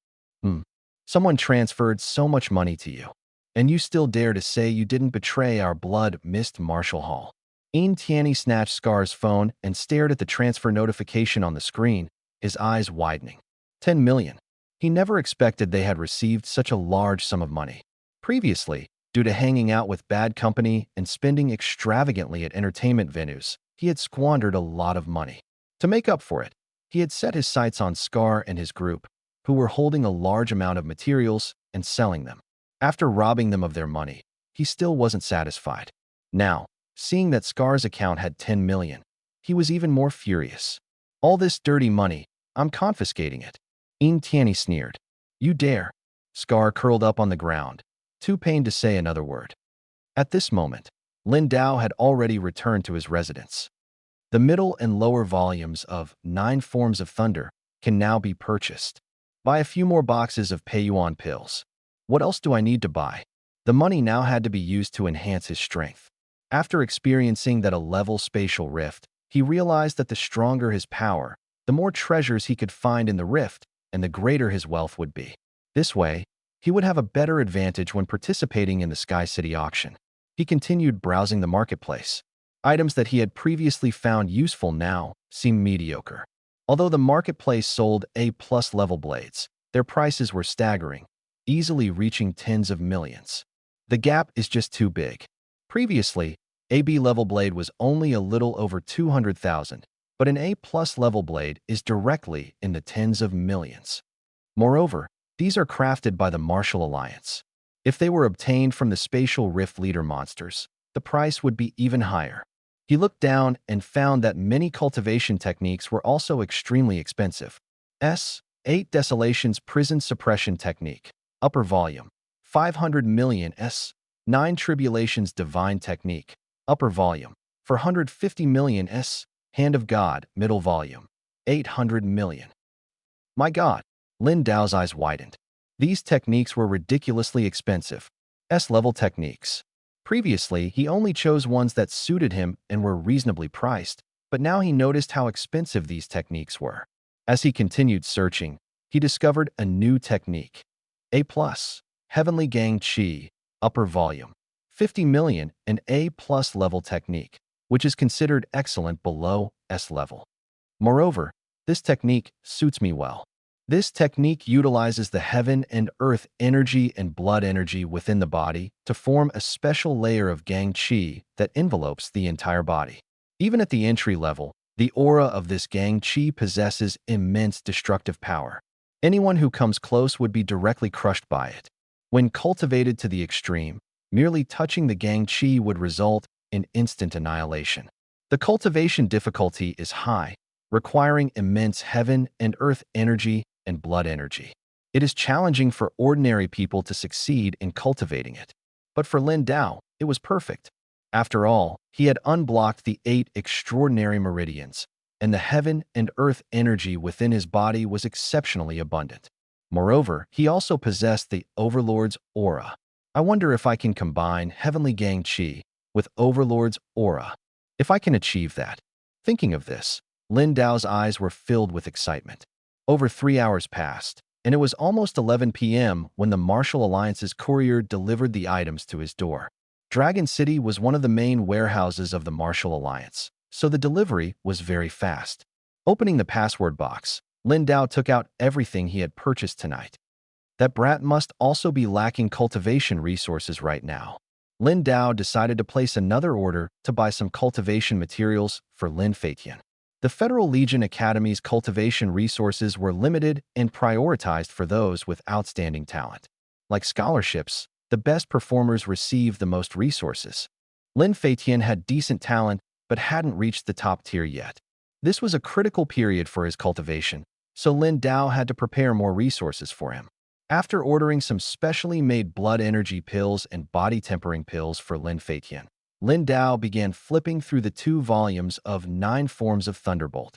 Someone transferred so much money to you, and you still dare to say you didn't betray our Blood Mist Martial Hall. Yin Tianyi snatched Scar's phone and stared at the transfer notification on the screen, his eyes widening. 10 million. He never expected they had received such a large sum of money. Previously, due to hanging out with bad company and spending extravagantly at entertainment venues, he had squandered a lot of money. To make up for it, he had set his sights on Scar and his group, who were holding a large amount of materials and selling them. After robbing them of their money, he still wasn't satisfied. Now, seeing that Scar's account had 10 million, he was even more furious. All this dirty money, I'm confiscating it. Yin Tianyi sneered. You dare? Scar curled up on the ground, too pained to say another word. At this moment, Lin Dao had already returned to his residence. The middle and lower volumes of 9 Forms of Thunder can now be purchased. Buy a few more boxes of Peiyuan pills. What else do I need to buy? The money now had to be used to enhance his strength. After experiencing that level spatial rift, he realized that the stronger his power, the more treasures he could find in the rift, and the greater his wealth would be. This way, he would have a better advantage when participating in the Sky City auction. He continued browsing the marketplace. Items that he had previously found useful now seemed mediocre. Although the marketplace sold A+ level blades, their prices were staggering, easily reaching tens of millions. The gap is just too big. Previously, AB level blade was only a little over 200,000, but an A+ level blade is directly in the tens of millions. Moreover, these are crafted by the Martial Alliance. If they were obtained from the Spatial Rift Leader monsters, the price would be even higher. He looked down and found that many cultivation techniques were also extremely expensive. 8 Desolations Prison Suppression Technique, Upper Volume, 500 million. 9 Tribulations Divine Technique, Upper Volume, 450 million. Hand of God, Middle Volume, 800 million. My God, Lin Dao's eyes widened. These techniques were ridiculously expensive. S-level techniques. Previously, he only chose ones that suited him and were reasonably priced, but now he noticed how expensive these techniques were. As he continued searching, he discovered a new technique. A+, Heavenly Gang Chi, Upper Volume, 50 million, an A+ level technique, which is considered excellent below S level. Moreover, this technique suits me well. This technique utilizes the heaven and earth energy and blood energy within the body to form a special layer of Gang Chi that envelopes the entire body. Even at the entry level, the aura of this Gang Chi possesses immense destructive power. Anyone who comes close would be directly crushed by it. When cultivated to the extreme, merely touching the Gang Chi would result in instant annihilation. The cultivation difficulty is high, requiring immense heaven and earth energy and blood energy. It is challenging for ordinary people to succeed in cultivating it. But for Lin Dao, it was perfect. After all, he had unblocked the 8 extraordinary meridians, and the heaven and earth energy within his body was exceptionally abundant. Moreover, he also possessed the Overlord's aura. I wonder if I can combine Heavenly Gang Qi with Overlord's aura. If I can achieve that. Thinking of this, Lin Dao's eyes were filled with excitement. Over 3 hours passed, and it was almost 11 p.m. when the Martial Alliance's courier delivered the items to his door. Dragon City was one of the main warehouses of the Martial Alliance, so the delivery was very fast. Opening the password box, Lin Dao took out everything he had purchased tonight. That brat must also be lacking cultivation resources right now. Lin Dao decided to place another order to buy some cultivation materials for Lin Feitian. The Federal Legion Academy's cultivation resources were limited and prioritized for those with outstanding talent. Like scholarships, the best performers received the most resources. Lin Feitian had decent talent but hadn't reached the top tier yet. This was a critical period for his cultivation, so Lin Dao had to prepare more resources for him. After ordering some specially made blood energy pills and body tempering pills for Lin Feitian, Lin Dao began flipping through the 2 volumes of 9 Forms of Thunderbolt.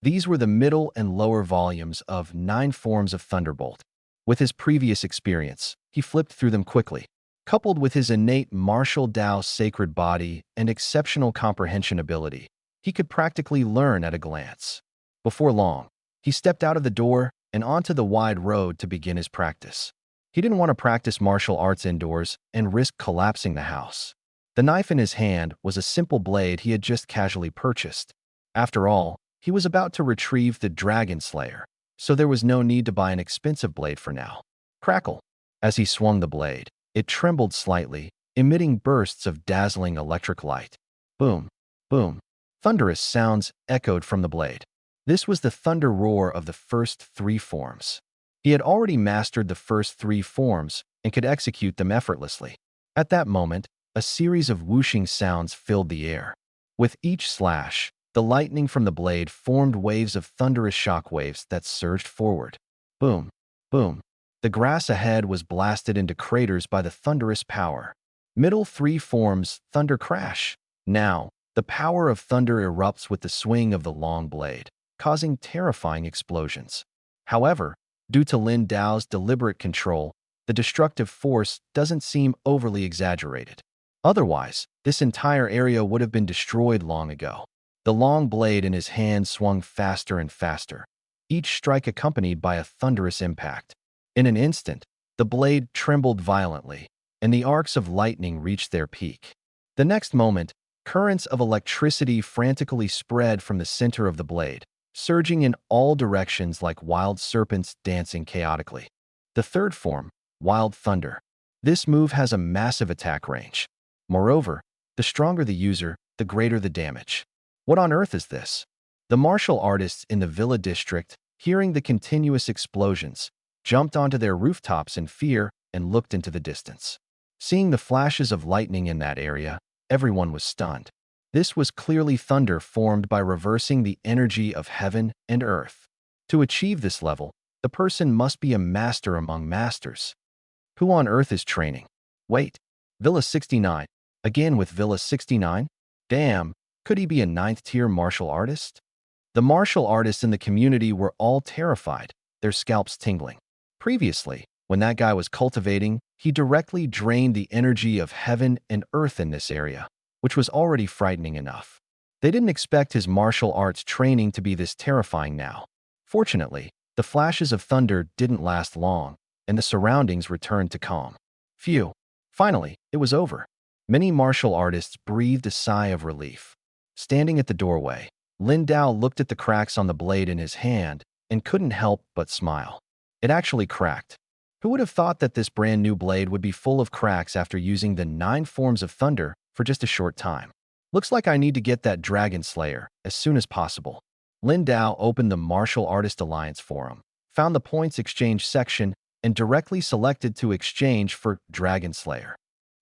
These were the middle and lower volumes of 9 Forms of Thunderbolt. With his previous experience, he flipped through them quickly. Coupled with his innate martial Dao sacred body and exceptional comprehension ability, he could practically learn at a glance. Before long, he stepped out of the door and onto the wide road to begin his practice. He didn't want to practice martial arts indoors and risk collapsing the house. The knife in his hand was a simple blade he had just casually purchased. After all, he was about to retrieve the Dragon Slayer, so there was no need to buy an expensive blade for now. Crackle! As he swung the blade, it trembled slightly, emitting bursts of dazzling electric light. Boom! Boom! Thunderous sounds echoed from the blade. This was the thunder roar of the first 3 forms. He had already mastered the first 3 forms and could execute them effortlessly. At that moment, a series of whooshing sounds filled the air. With each slash, the lightning from the blade formed waves of thunderous shock waves that surged forward. Boom! Boom! The grass ahead was blasted into craters by the thunderous power. Middle 3 forms, thunder crash. Now, the power of thunder erupts with the swing of the long blade, causing terrifying explosions. However, due to Lin Dao's deliberate control, the destructive force doesn't seem overly exaggerated. Otherwise, this entire area would have been destroyed long ago. The long blade in his hand swung faster and faster, each strike accompanied by a thunderous impact. In an instant, the blade trembled violently, and the arcs of lightning reached their peak. The next moment, currents of electricity frantically spread from the center of the blade, surging in all directions like wild serpents dancing chaotically. The third form, Wild Thunder. This move has a massive attack range. Moreover, the stronger the user, the greater the damage. What on earth is this? The martial artists in the Villa district, hearing the continuous explosions, jumped onto their rooftops in fear and looked into the distance. Seeing the flashes of lightning in that area, everyone was stunned. This was clearly thunder formed by reversing the energy of heaven and earth. To achieve this level, the person must be a master among masters. Who on earth is training? Wait, Villa 69. Again with Villa 69? Damn, could he be a 9th-tier martial artist? The martial artists in the community were all terrified, their scalps tingling. Previously, when that guy was cultivating, he directly drained the energy of heaven and earth in this area, which was already frightening enough. They didn't expect his martial arts training to be this terrifying now. Fortunately, the flashes of thunder didn't last long, and the surroundings returned to calm. Phew. Finally, it was over. Many martial artists breathed a sigh of relief. Standing at the doorway, Lin Dao looked at the cracks on the blade in his hand and couldn't help but smile. It actually cracked. Who would have thought that this brand new blade would be full of cracks after using the 9 forms of thunder for just a short time? Looks like I need to get that Dragon Slayer as soon as possible. Lin Dao opened the Martial Artist Alliance forum, found the points exchange section, and directly selected to exchange for Dragon Slayer.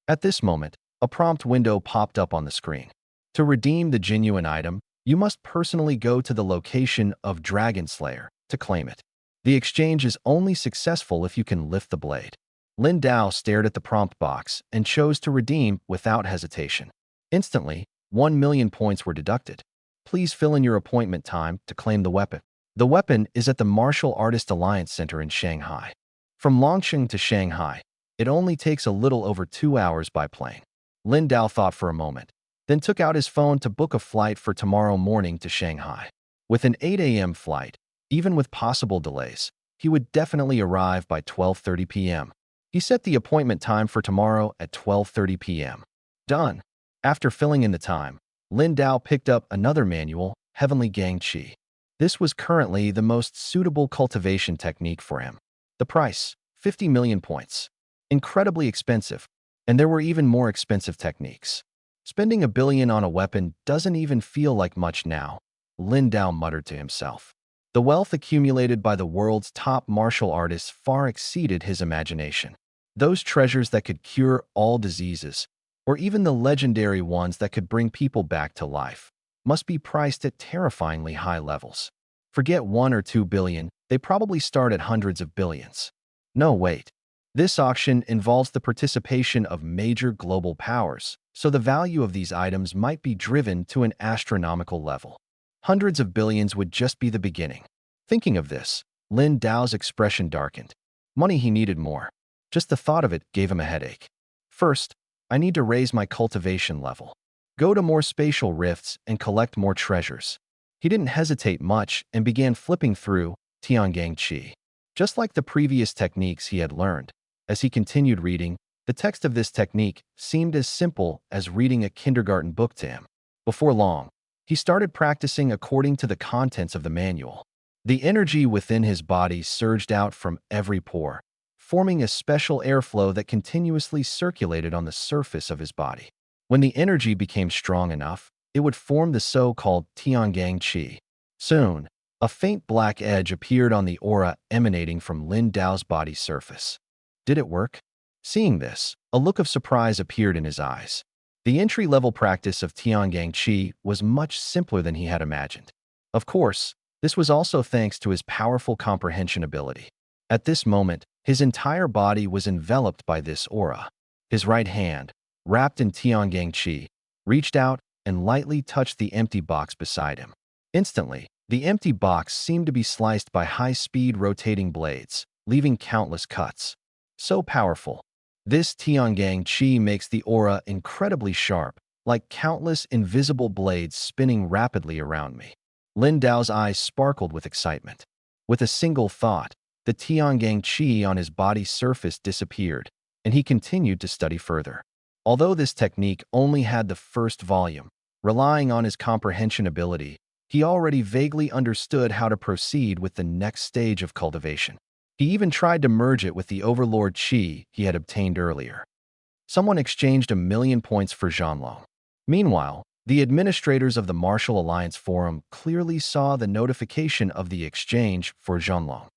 At this moment, a prompt window popped up on the screen. To redeem the genuine item, You must personally go to the location of Dragon Slayer to claim it. The exchange is only successful if you can lift the blade. Lin Dao stared at the prompt box and chose to redeem without hesitation. Instantly, 1 million points were deducted. Please fill in your appointment time to claim the weapon. The weapon is at the Martial Artist Alliance Center in Shanghai. From Longqing to Shanghai, it only takes a little over 2 hours by plane. Lin Dao thought for a moment, then took out his phone to book a flight for tomorrow morning to Shanghai. With an 8 a.m. flight, even with possible delays, he would definitely arrive by 12:30 p.m. He set the appointment time for tomorrow at 12:30 p.m. Done. After filling in the time, Lin Dao picked up another manual, Heavenly Gang Qi. This was currently the most suitable cultivation technique for him. The price, 50 million points. Incredibly expensive, and there were even more expensive techniques. Spending $1 billion on a weapon doesn't even feel like much now, Lin Dao muttered to himself. The wealth accumulated by the world's top martial artists far exceeded his imagination. Those treasures that could cure all diseases, or even the legendary ones that could bring people back to life, must be priced at terrifyingly high levels. Forget 1 or 2 billion, they probably start at hundreds of billions. No, wait. This auction involves the participation of major global powers, so the value of these items might be driven to an astronomical level. Hundreds of billions would just be the beginning. Thinking of this, Lin Dao's expression darkened. Money he needed more. Just the thought of it gave him a headache. First, I need to raise my cultivation level. Go to more spatial rifts and collect more treasures. He didn't hesitate much and began flipping through Tiangang Qi. Just like the previous techniques he had learned, as he continued reading, the text of this technique seemed as simple as reading a kindergarten book to him. Before long, he started practicing according to the contents of the manual. The energy within his body surged out from every pore, forming a special airflow that continuously circulated on the surface of his body. When the energy became strong enough, it would form the so-called Tiangang Qi. Soon, a faint black edge appeared on the aura emanating from Lin Dao's body surface. Did it work? Seeing this, a look of surprise appeared in his eyes. The entry-level practice of Tiangang Qi was much simpler than he had imagined. Of course, this was also thanks to his powerful comprehension ability. At this moment, his entire body was enveloped by this aura. His right hand, wrapped in Tiangang Qi, reached out and lightly touched the empty box beside him. Instantly, the empty box seemed to be sliced by high-speed rotating blades, leaving countless cuts. So powerful. This Tiangang Qi makes the aura incredibly sharp, like countless invisible blades spinning rapidly around me. Lin Dao's eyes sparkled with excitement. With a single thought, the Tiangang Qi on his body's surface disappeared, and he continued to study further. Although this technique only had the first volume, relying on his comprehension ability, he already vaguely understood how to proceed with the next stage of cultivation. He even tried to merge it with the Overlord Qi he had obtained earlier. Someone exchanged 1 million points for Zhanlong. Meanwhile, the administrators of the Martial Alliance Forum clearly saw the notification of the exchange for Zhanlong.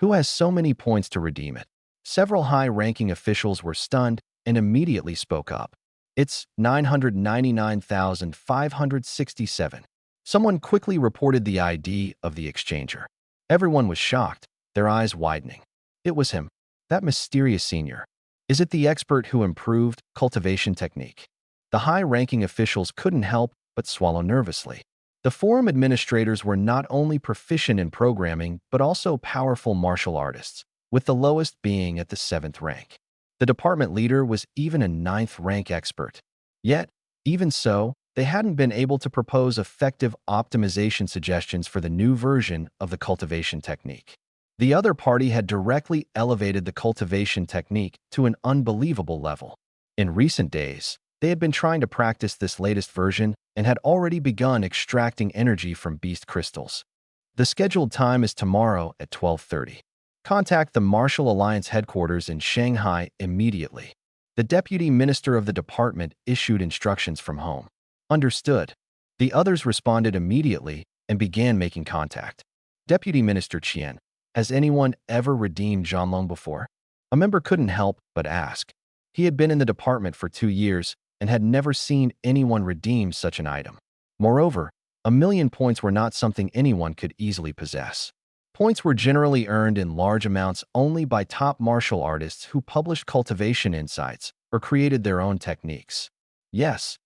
Who has so many points to redeem it? Several high-ranking officials were stunned and immediately spoke up. It's 999,567. Someone quickly reported the ID of the exchanger. Everyone was shocked, their eyes widening. It was him, that mysterious senior. Is it the expert who improved cultivation technique? The high-ranking officials couldn't help but swallow nervously. The forum administrators were not only proficient in programming but also powerful martial artists, with the lowest being at the 7th rank. The department leader was even a 9th rank expert. Yet, even so, they hadn't been able to propose effective optimization suggestions for the new version of the cultivation technique. The other party had directly elevated the cultivation technique to an unbelievable level. In recent days, they had been trying to practice this latest version and had already begun extracting energy from beast crystals. The scheduled time is tomorrow at 12:30. Contact the Martial Alliance headquarters in Shanghai immediately. The deputy minister of the department issued instructions from home. Understood. The others responded immediately and began making contact. Deputy Minister Qian, has anyone ever redeemed Zhanlong before? A member couldn't help but ask. He had been in the department for 2 years and had never seen anyone redeem such an item. Moreover, 1,000,000 points were not something anyone could easily possess. Points were generally earned in large amounts only by top martial artists who published cultivation insights or created their own techniques. Yes,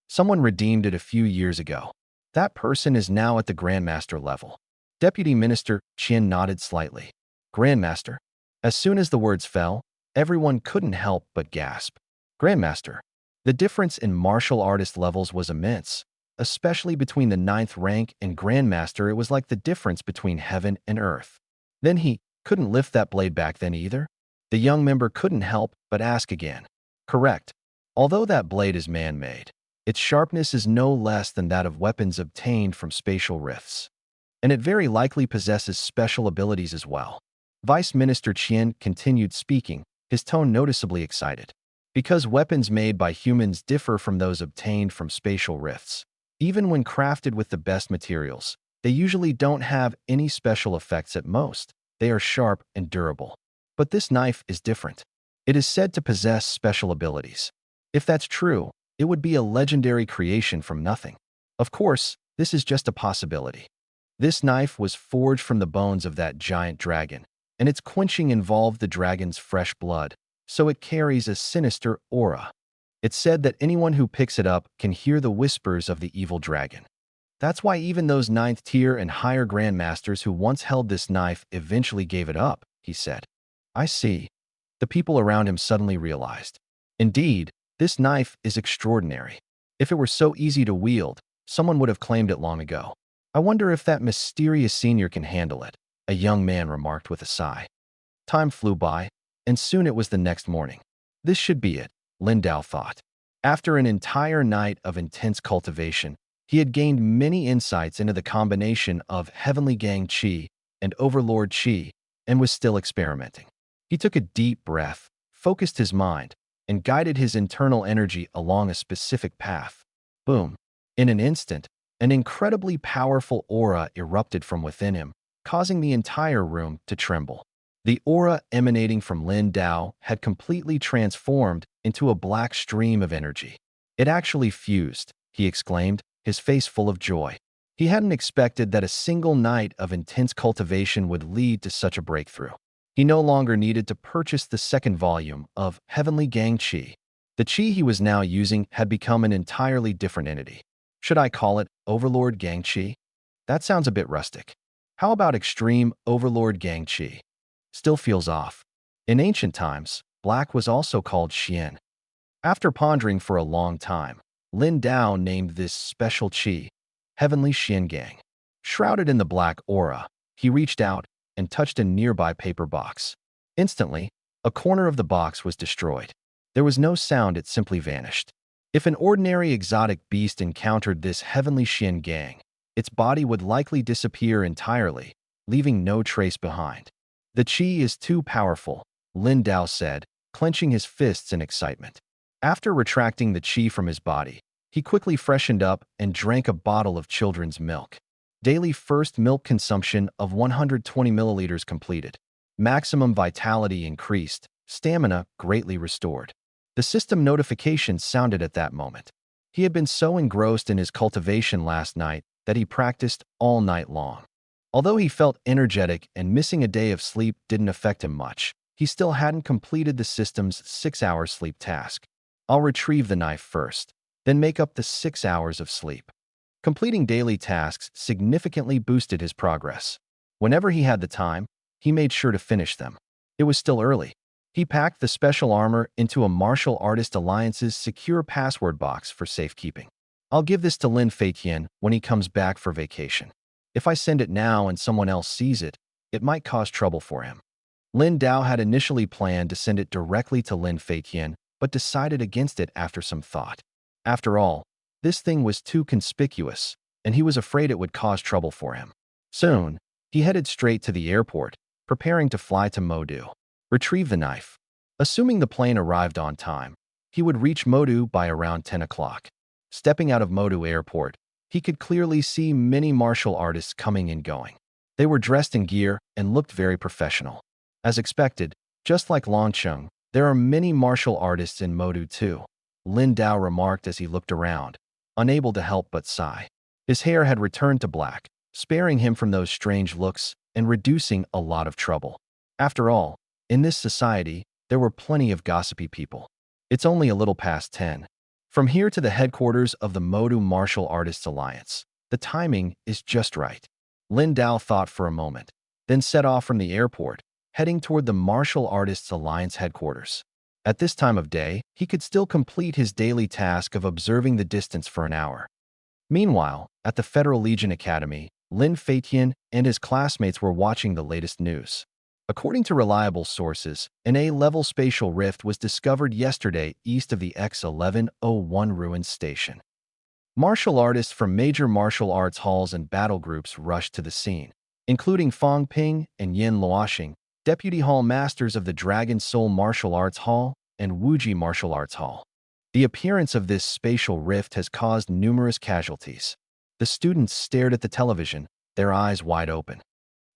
someone redeemed it a few years ago. That person is now at the Grandmaster level. Deputy Minister Qian nodded slightly. Grandmaster. As soon as the words fell, everyone couldn't help but gasp. Grandmaster. The difference in martial artist levels was immense. Especially between the 9th rank and Grandmaster, it was like the difference between heaven and earth. Then he couldn't lift that blade back then either? The young member couldn't help but ask again. Correct. Although that blade is man-made, its sharpness is no less than that of weapons obtained from spatial rifts. And it very likely possesses special abilities as well. Vice Minister Qian continued speaking, his tone noticeably excited. Because weapons made by humans differ from those obtained from spatial rifts, even when crafted with the best materials, they usually don't have any special effects at most. They are sharp and durable. But this knife is different. It is said to possess special abilities. If that's true, it would be a legendary creation from nothing. Of course, this is just a possibility. This knife was forged from the bones of that giant dragon, and its quenching involved the dragon's fresh blood, so it carries a sinister aura. It's said that anyone who picks it up can hear the whispers of the evil dragon. That's why even those 9th tier and higher grandmasters who once held this knife eventually gave it up, he said. I see. The people around him suddenly realized. Indeed, this knife is extraordinary. If it were so easy to wield, someone would have claimed it long ago. I wonder if that mysterious senior can handle it, a young man remarked with a sigh. Time flew by, and soon it was the next morning. This should be it, Lin Dao thought. After an entire night of intense cultivation, he had gained many insights into the combination of Heavenly Gang Qi and Overlord Qi, and was still experimenting. He took a deep breath, focused his mind, and guided his internal energy along a specific path. Boom! In an instant, an incredibly powerful aura erupted from within him, causing the entire room to tremble. The aura emanating from Lin Dao had completely transformed into a black stream of energy. It actually fused, he exclaimed, his face full of joy. He hadn't expected that a single night of intense cultivation would lead to such a breakthrough. He no longer needed to purchase the second volume of Heavenly Gang Qi. The Qi he was now using had become an entirely different entity. Should I call it Overlord Gang Qi? That sounds a bit rustic. How about Extreme Overlord Gang Qi? Still feels off. In ancient times, black was also called Xian. After pondering for a long time, Lin Dao named this special Qi Heavenly Xian Gang. Shrouded in the black aura, he reached out and touched a nearby paper box. Instantly, a corner of the box was destroyed. There was no sound, it simply vanished. If an ordinary exotic beast encountered this Heavenly Xian Gang, its body would likely disappear entirely, leaving no trace behind. The Qi is too powerful, Lin Dao said, clenching his fists in excitement. After retracting the Qi from his body, he quickly freshened up and drank a bottle of children's milk. Daily first milk consumption of 120 milliliters completed. Maximum vitality increased, stamina greatly restored. The system notification sounded at that moment. He had been so engrossed in his cultivation last night that he practiced all night long. Although he felt energetic and missing a day of sleep didn't affect him much, he still hadn't completed the system's 6-hour sleep task. I'll retrieve the knife first, then make up the 6 hours of sleep. Completing daily tasks significantly boosted his progress. Whenever he had the time, he made sure to finish them. It was still early. He packed the special armor into a Martial Artist Alliance's secure password box for safekeeping. I'll give this to Lin Feitian when he comes back for vacation. If I send it now and someone else sees it, it might cause trouble for him. Lin Dao had initially planned to send it directly to Lin Feitian, but decided against it after some thought. After all, this thing was too conspicuous, and he was afraid it would cause trouble for him. Soon, he headed straight to the airport, preparing to fly to Modu. Retrieve the knife. Assuming the plane arrived on time, he would reach Modu by around 10 o'clock. Stepping out of Modu Airport, he could clearly see many martial artists coming and going. They were dressed in gear and looked very professional. As expected, just like Longcheng, there are many martial artists in Modu too, Lin Dao remarked as he looked around, unable to help but sigh. His hair had returned to black, sparing him from those strange looks and reducing a lot of trouble. After all, in this society, there were plenty of gossipy people. It's only a little past 10. From here to the headquarters of the Modu Martial Artists Alliance, the timing is just right. Lin Dao thought for a moment, then set off from the airport, heading toward the Martial Artists Alliance headquarters. At this time of day, he could still complete his daily task of observing the distance for an hour. Meanwhile, at the Federal Legion Academy, Lin Feitian and his classmates were watching the latest news. According to reliable sources, an A-level spatial rift was discovered yesterday east of the X1101 ruins station. Martial artists from major martial arts halls and battle groups rushed to the scene, including Fang Ping and Yin Luoxing, Deputy Hall Masters of the Dragon Soul Martial Arts Hall and Wuji Martial Arts Hall. The appearance of this spatial rift has caused numerous casualties. The students stared at the television, their eyes wide open.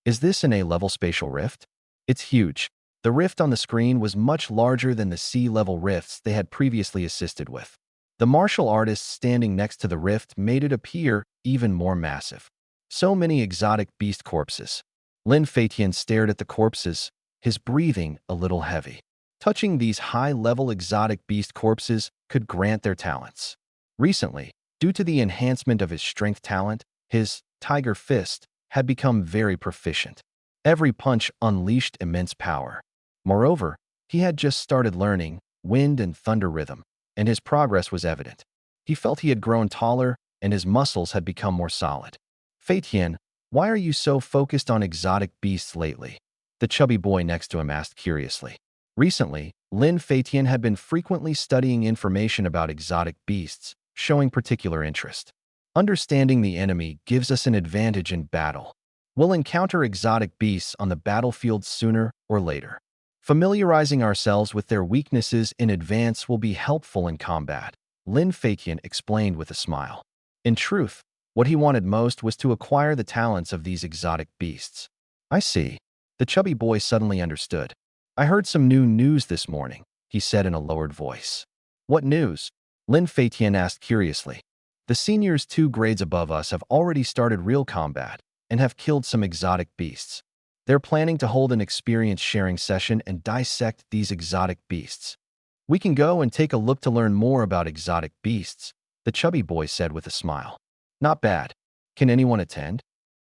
Is this an A-level spatial rift? It's huge. The rift on the screen was much larger than the C-level rifts they had previously assisted with. The martial artists standing next to the rift made it appear even more massive. So many exotic beast corpses. Lin Feitian stared at the corpses, his breathing a little heavy. Touching these high-level exotic beast corpses could grant their talents. Recently, due to the enhancement of his strength talent, his tiger fist had become very proficient. Every punch unleashed immense power. Moreover, he had just started learning wind and thunder rhythm, and his progress was evident. He felt he had grown taller, and his muscles had become more solid. Feitian, why are you so focused on exotic beasts lately? The chubby boy next to him asked curiously. Recently, Lin Feitian had been frequently studying information about exotic beasts, showing particular interest. Understanding the enemy gives us an advantage in battle. We'll encounter exotic beasts on the battlefield sooner or later. Familiarizing ourselves with their weaknesses in advance will be helpful in combat, Lin Feitian explained with a smile. In truth, what he wanted most was to acquire the talents of these exotic beasts. I see. The chubby boy suddenly understood. I heard some new news this morning, he said in a lowered voice. What news? Lin Feitian asked curiously. The seniors 2 grades above us have already started real combat and have killed some exotic beasts. They're planning to hold an experience sharing session and dissect these exotic beasts. We can go and take a look to learn more about exotic beasts, the chubby boy said with a smile. Not bad. Can anyone attend?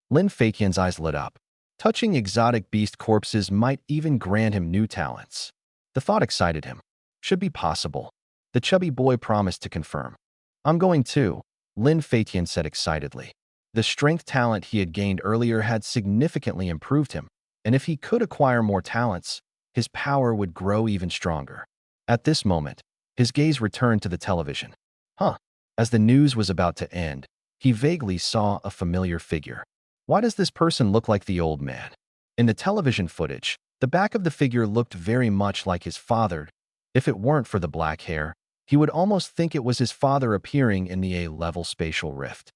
Lin Feitian's eyes lit up. Touching exotic beast corpses might even grant him new talents. The thought excited him. Should be possible. The chubby boy promised to confirm. I'm going too, Lin Feitian said excitedly. The strength talent he had gained earlier had significantly improved him, and if he could acquire more talents, his power would grow even stronger. At this moment, his gaze returned to the television. As the news was about to end, he vaguely saw a familiar figure. Why does this person look like the old man? In the television footage, the back of the figure looked very much like his father. If it weren't for the black hair, he would almost think it was his father appearing in the A-level spatial rift.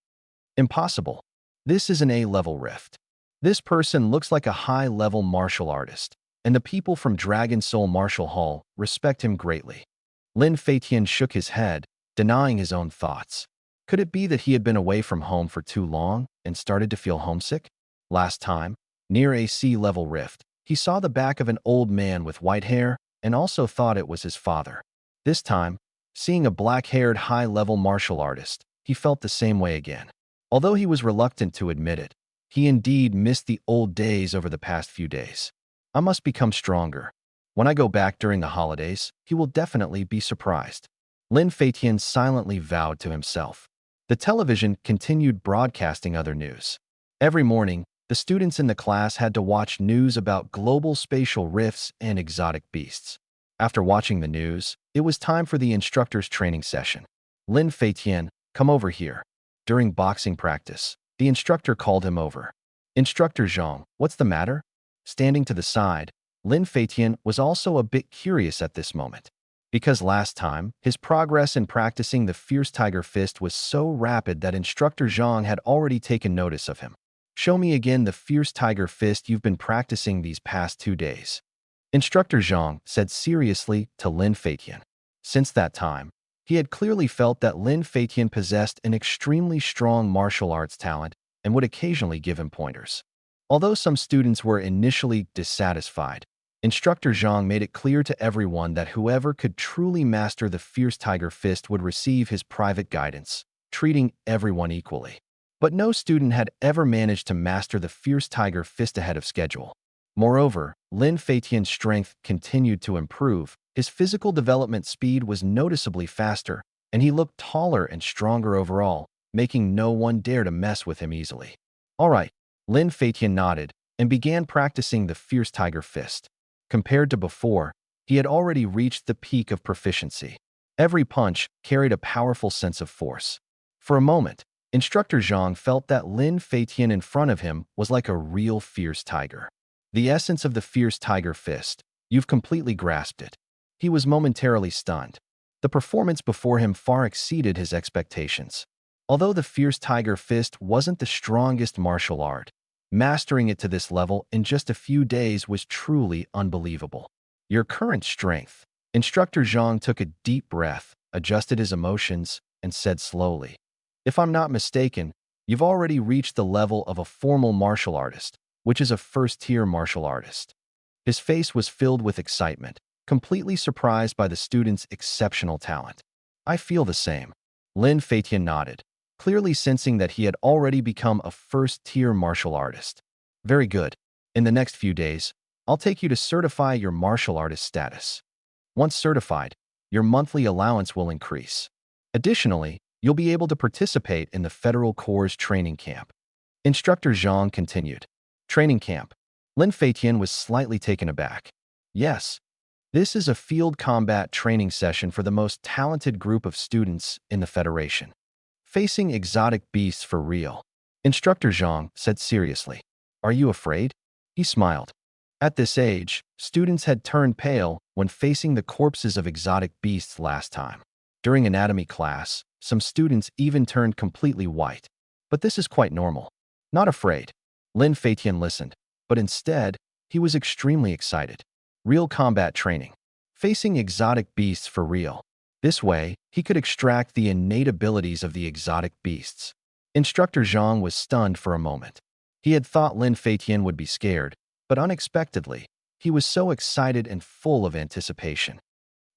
Impossible. This is an A-level rift. This person looks like a high-level martial artist, and the people from Dragon Soul Martial Hall respect him greatly. Lin Feitian shook his head, denying his own thoughts. Could it be that he had been away from home for too long and started to feel homesick? Last time, near a sea-level rift, he saw the back of an old man with white hair and also thought it was his father. This time, seeing a black-haired high-level martial artist, he felt the same way again. Although he was reluctant to admit it, he indeed missed the old days over the past few days. I must become stronger. When I go back during the holidays, he will definitely be surprised. Lin Feitian silently vowed to himself. The television continued broadcasting other news. Every morning, the students in the class had to watch news about global spatial rifts and exotic beasts. After watching the news, it was time for the instructor's training session. Lin Feitian, come over here. During boxing practice, the instructor called him over. Instructor Zhang, what's the matter? Standing to the side, Lin Feitian was also a bit curious at this moment. Because last time, his progress in practicing the fierce tiger fist was so rapid that Instructor Zhang had already taken notice of him. Show me again the fierce tiger fist you've been practicing these past 2 days. Instructor Zhang said seriously to Lin Feitian. Since that time, He had clearly felt that Lin Feitian possessed an extremely strong martial arts talent and would occasionally give him pointers. Although some students were initially dissatisfied, Instructor Zhang made it clear to everyone that whoever could truly master the Fierce Tiger Fist would receive his private guidance, treating everyone equally. But no student had ever managed to master the Fierce Tiger Fist ahead of schedule. Moreover, Lin Feitian's strength continued to improve. His physical development speed was noticeably faster, and he looked taller and stronger overall, making no one dare to mess with him easily. All right, Lin Feitian nodded and began practicing the Fierce Tiger Fist. Compared to before, he had already reached the peak of proficiency. Every punch carried a powerful sense of force. For a moment, Instructor Zhang felt that Lin Feitian in front of him was like a real fierce tiger. The essence of the Fierce Tiger Fist, you've completely grasped it. He was momentarily stunned. The performance before him far exceeded his expectations. Although the Fierce Tiger Fist wasn't the strongest martial art, mastering it to this level in just a few days was truly unbelievable. Your current strength. Instructor Zhang took a deep breath, adjusted his emotions, and said slowly, "If I'm not mistaken, you've already reached the level of a formal martial artist, which is a first-tier martial artist." His face was filled with excitement, completely surprised by the student's exceptional talent. "I feel the same." Lin Feitian nodded, clearly sensing that he had already become a first-tier martial artist. "Very good. In the next few days, I'll take you to certify your martial artist status. Once certified, your monthly allowance will increase. Additionally, you'll be able to participate in the Federal Corps training camp." Instructor Zhang continued. Training camp. Lin Feitian was slightly taken aback. Yes, this is a field combat training session for the most talented group of students in the Federation. Facing exotic beasts for real. Instructor Zhang said seriously. "Are you afraid?" He smiled. At this age, students had turned pale when facing the corpses of exotic beasts last time. During anatomy class, some students even turned completely white. But this is quite normal. Not afraid. Lin Feitian listened, but instead, he was extremely excited. Real combat training. Facing exotic beasts for real. This way, he could extract the innate abilities of the exotic beasts. Instructor Zhang was stunned for a moment. He had thought Lin Feitian would be scared, but unexpectedly, he was so excited and full of anticipation.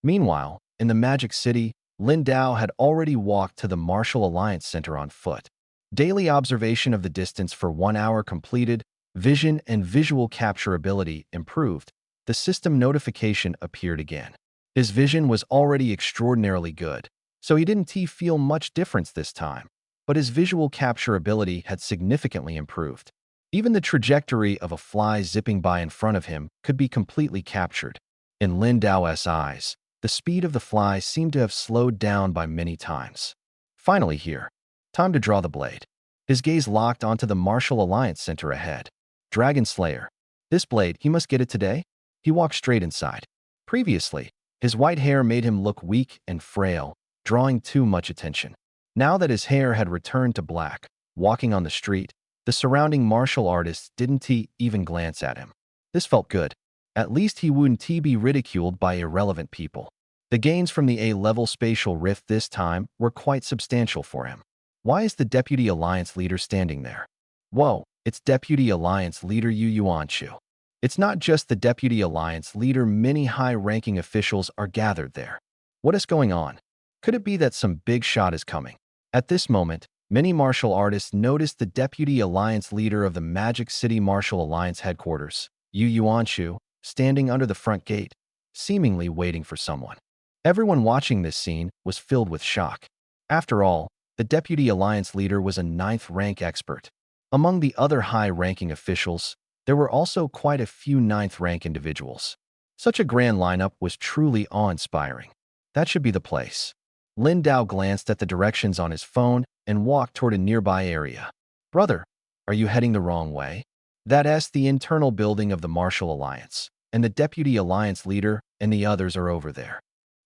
Meanwhile, in the Magic City, Lin Dao had already walked to the Martial Alliance Center on foot. Daily observation of the distance for 1 hour completed, vision and visual capture ability improved. The system notification appeared again. His vision was already extraordinarily good, so he didn't feel much difference this time. But his visual capture ability had significantly improved. Even the trajectory of a fly zipping by in front of him could be completely captured. In Lin Dao's eyes, the speed of the fly seemed to have slowed down by many times. Finally here. Time to draw the blade. His gaze locked onto the Martial Alliance Center ahead. Dragon Slayer. This blade, he must get it today? He walked straight inside. Previously, his white hair made him look weak and frail, drawing too much attention. Now that his hair had returned to black, walking on the street, the surrounding martial artists didn't even glance at him. This felt good. At least he wouldn't be ridiculed by irrelevant people. The gains from the A-level spatial rift this time were quite substantial for him. Why is the Deputy Alliance Leader standing there? Whoa, it's Deputy Alliance Leader Yu Yuanshu. It's not just the Deputy Alliance Leader, many high-ranking officials are gathered there. What is going on? Could it be that some big shot is coming? At this moment, many martial artists noticed the Deputy Alliance Leader of the Magic City Martial Alliance headquarters, Yu Yuanshu, standing under the front gate, seemingly waiting for someone. Everyone watching this scene was filled with shock. After all, the Deputy Alliance Leader was a 9th-rank expert. Among the other high-ranking officials, there were also quite a few 9th-rank individuals. Such a grand lineup was truly awe-inspiring. That should be the place. Lin Dao glanced at the directions on his phone and walked toward a nearby area. "Brother, are you heading the wrong way?" That's the internal building of the Martial Alliance, and the Deputy Alliance Leader and the others are over there.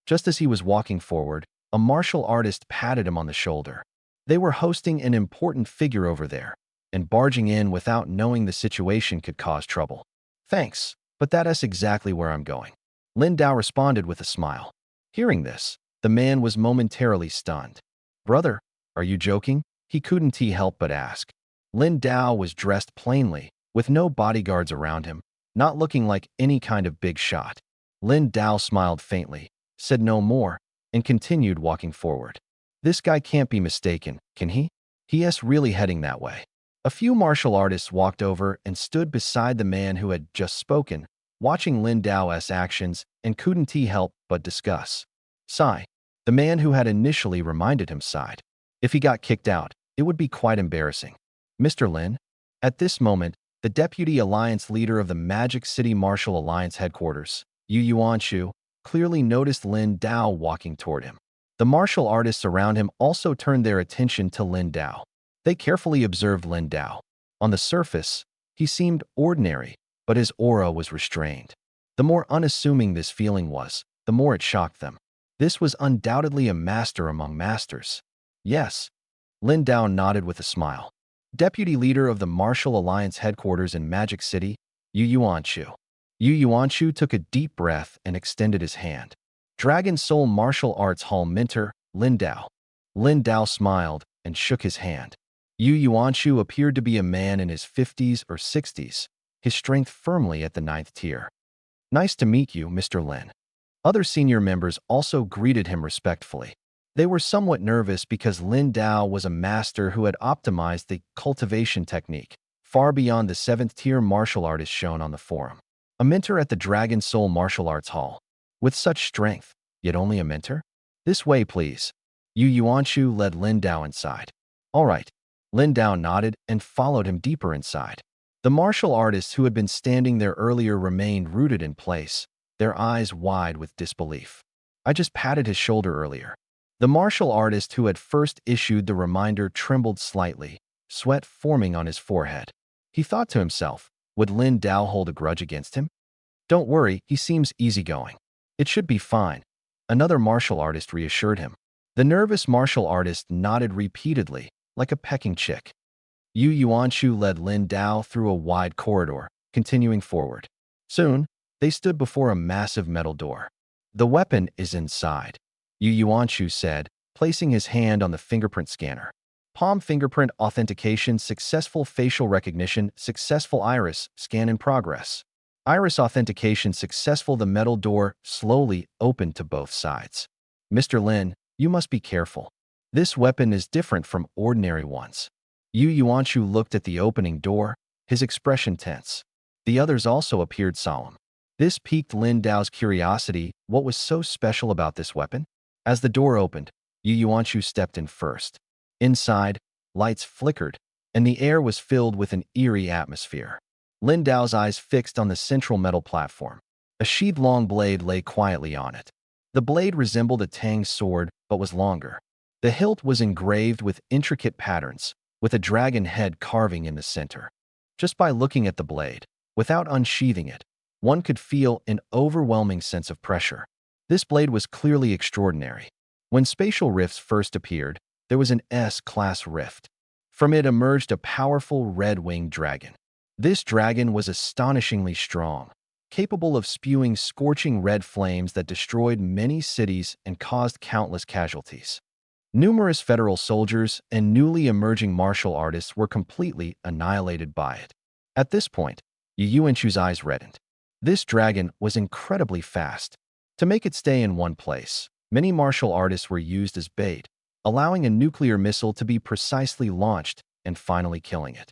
Just as he was walking forward, a martial artist patted him on the shoulder. They were hosting an important figure over there, and barging in without knowing the situation could cause trouble. "Thanks, but that's exactly where I'm going." Lin Dao responded with a smile. Hearing this, The man was momentarily stunned. "Brother, are you joking?" He couldn't help but ask. Lin Dao was dressed plainly, with no bodyguards around him, not looking like any kind of big shot. Lin Dao smiled faintly, said no more, and continued walking forward. This guy can't be mistaken, can he? He's really heading that way. A few martial artists walked over and stood beside the man who had just spoken, watching Lin Dao's actions, and couldn't help but discuss. Sigh. The man who had initially reminded him sighed. If he got kicked out, it would be quite embarrassing. Mr. Lin? At this moment, the Deputy Alliance leader of the Magic City Martial Alliance headquarters, Yu Yuanshu, clearly noticed Lin Dao walking toward him. The martial artists around him also turned their attention to Lin Dao. They carefully observed Lin Dao. On the surface, he seemed ordinary, but his aura was restrained. The more unassuming this feeling was, the more it shocked them. This was undoubtedly a master among masters. Yes. Lin Dao nodded with a smile. Deputy leader of the Martial Alliance headquarters in Magic City, Yu Yuanshu. Yu Yuanshu took a deep breath and extended his hand. Dragon Soul Martial Arts Hall Mentor, Lin Dao. Lin Dao smiled and shook his hand. Yu Yuanshu appeared to be a man in his 50s or 60s, his strength firmly at the 9th tier. Nice to meet you, Mr. Lin. Other senior members also greeted him respectfully. They were somewhat nervous because Lin Dao was a master who had optimized the cultivation technique, far beyond the 7th tier martial artist shown on the forum. A mentor at the Dragon Soul Martial Arts Hall. With such strength, yet only a mentor? This way, please. Yu Yuanshu led Lin Dao inside. All right. Lin Dao nodded and followed him deeper inside. The martial artists who had been standing there earlier remained rooted in place, their eyes wide with disbelief. I just patted his shoulder earlier. The martial artist who had first issued the reminder trembled slightly, sweat forming on his forehead. He thought to himself, would Lin Dao hold a grudge against him? Don't worry, he seems easygoing. It should be fine. Another martial artist reassured him. The nervous martial artist nodded repeatedly, like a pecking chick. Yu Yuanshu led Lin Dao through a wide corridor, continuing forward. Soon, they stood before a massive metal door. The weapon is inside, Yu Yuanshu said, placing his hand on the fingerprint scanner. Palm fingerprint authentication, successful facial recognition, successful iris, scan in progress. Iris authentication successful. The metal door slowly opened to both sides. Mr. Lin, you must be careful. This weapon is different from ordinary ones. Yu Yuanshu looked at the opening door, his expression tense. The others also appeared solemn. This piqued Lin Dao's curiosity. What was so special about this weapon? As the door opened, Yu Yuanshu stepped in first. Inside, lights flickered, and the air was filled with an eerie atmosphere. Lin Dao's eyes fixed on the central metal platform. A sheath-long blade lay quietly on it. The blade resembled a Tang sword, but was longer. The hilt was engraved with intricate patterns, with a dragon head carving in the center. Just by looking at the blade, without unsheathing it, one could feel an overwhelming sense of pressure. This blade was clearly extraordinary. When spatial rifts first appeared, there was an S-class rift. From it emerged a powerful red-winged dragon. This dragon was astonishingly strong, capable of spewing scorching red flames that destroyed many cities and caused countless casualties. Numerous federal soldiers and newly emerging martial artists were completely annihilated by it. At this point, Yu Yuanshu's eyes reddened. This dragon was incredibly fast. To make it stay in one place, many martial artists were used as bait, allowing a nuclear missile to be precisely launched and finally killing it.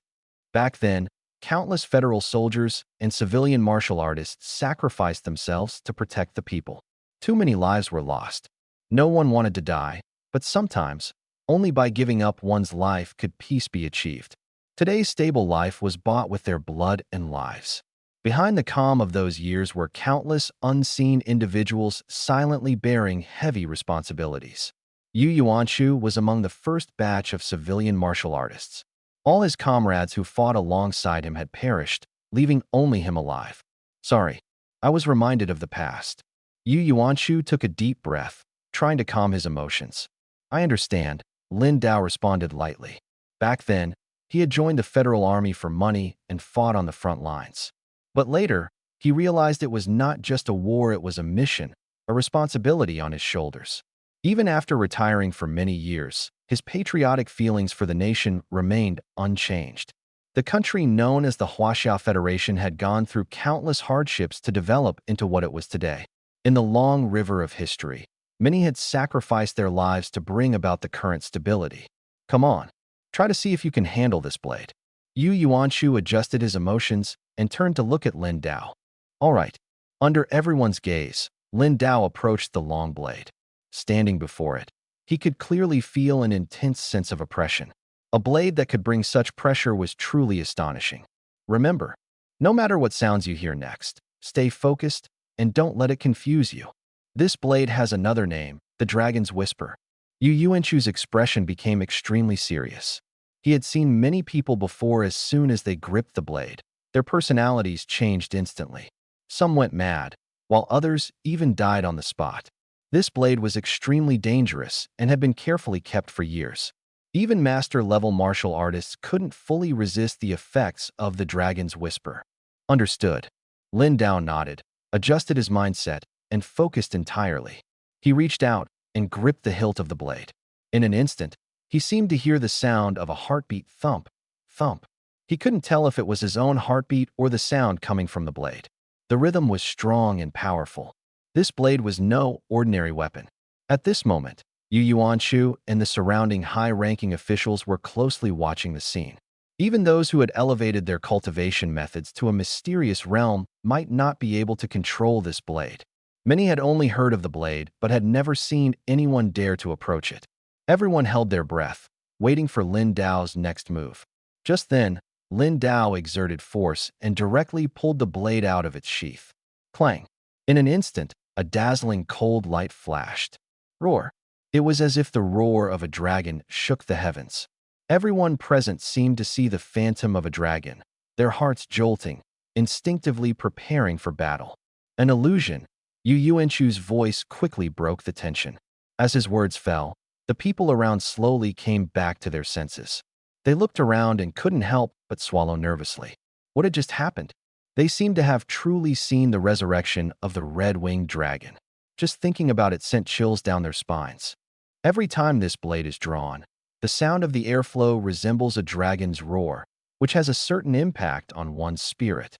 Back then, countless federal soldiers and civilian martial artists sacrificed themselves to protect the people. Too many lives were lost. No one wanted to die, but sometimes, only by giving up one's life could peace be achieved. Today's stable life was bought with their blood and lives. Behind the calm of those years were countless unseen individuals silently bearing heavy responsibilities. Yu Yuanshu was among the first batch of civilian martial artists. All his comrades who fought alongside him had perished, leaving only him alive. Sorry, I was reminded of the past. Yu Yuanshu took a deep breath, trying to calm his emotions. I understand, Lin Dao responded lightly. Back then, he had joined the Federal Army for money and fought on the front lines. But later, he realized it was not just a war, it was a mission, a responsibility on his shoulders. Even after retiring for many years, his patriotic feelings for the nation remained unchanged. The country known as the Huaxia Federation had gone through countless hardships to develop into what it was today. In the long river of history, many had sacrificed their lives to bring about the current stability. Come on, try to see if you can handle this blade. Yu Yuanshu adjusted his emotions and turned to look at Lin Dao. All right. Under everyone's gaze, Lin Dao approached the long blade. Standing before it, he could clearly feel an intense sense of oppression. A blade that could bring such pressure was truly astonishing. Remember, no matter what sounds you hear next, stay focused and don't let it confuse you. This blade has another name, the Dragon's Whisper. Yu Yuanshu's expression became extremely serious. He had seen many people before. As soon as they gripped the blade, their personalities changed instantly. Some went mad, while others even died on the spot. This blade was extremely dangerous and had been carefully kept for years. Even master-level martial artists couldn't fully resist the effects of the Dragon's Whisper. Understood. Lin Dao nodded, adjusted his mindset, and focused entirely. He reached out and gripped the hilt of the blade. In an instant, he seemed to hear the sound of a heartbeat thump, thump. He couldn't tell if it was his own heartbeat or the sound coming from the blade. The rhythm was strong and powerful. This blade was no ordinary weapon. At this moment, Yu Yuanshu and the surrounding high-ranking officials were closely watching the scene. Even those who had elevated their cultivation methods to a mysterious realm might not be able to control this blade. Many had only heard of the blade, but had never seen anyone dare to approach it. Everyone held their breath, waiting for Lin Dao's next move. Just then, Lin Dao exerted force and directly pulled the blade out of its sheath. Clang! In an instant, a dazzling cold light flashed. Roar! It was as if the roar of a dragon shook the heavens. Everyone present seemed to see the phantom of a dragon, their hearts jolting, instinctively preparing for battle. An illusion. Yu Yuanshu's voice quickly broke the tension. As his words fell, the people around slowly came back to their senses. They looked around and couldn't help but swallow nervously. What had just happened? They seemed to have truly seen the resurrection of the red-winged dragon. Just thinking about it sent chills down their spines. Every time this blade is drawn, the sound of the airflow resembles a dragon's roar, which has a certain impact on one's spirit.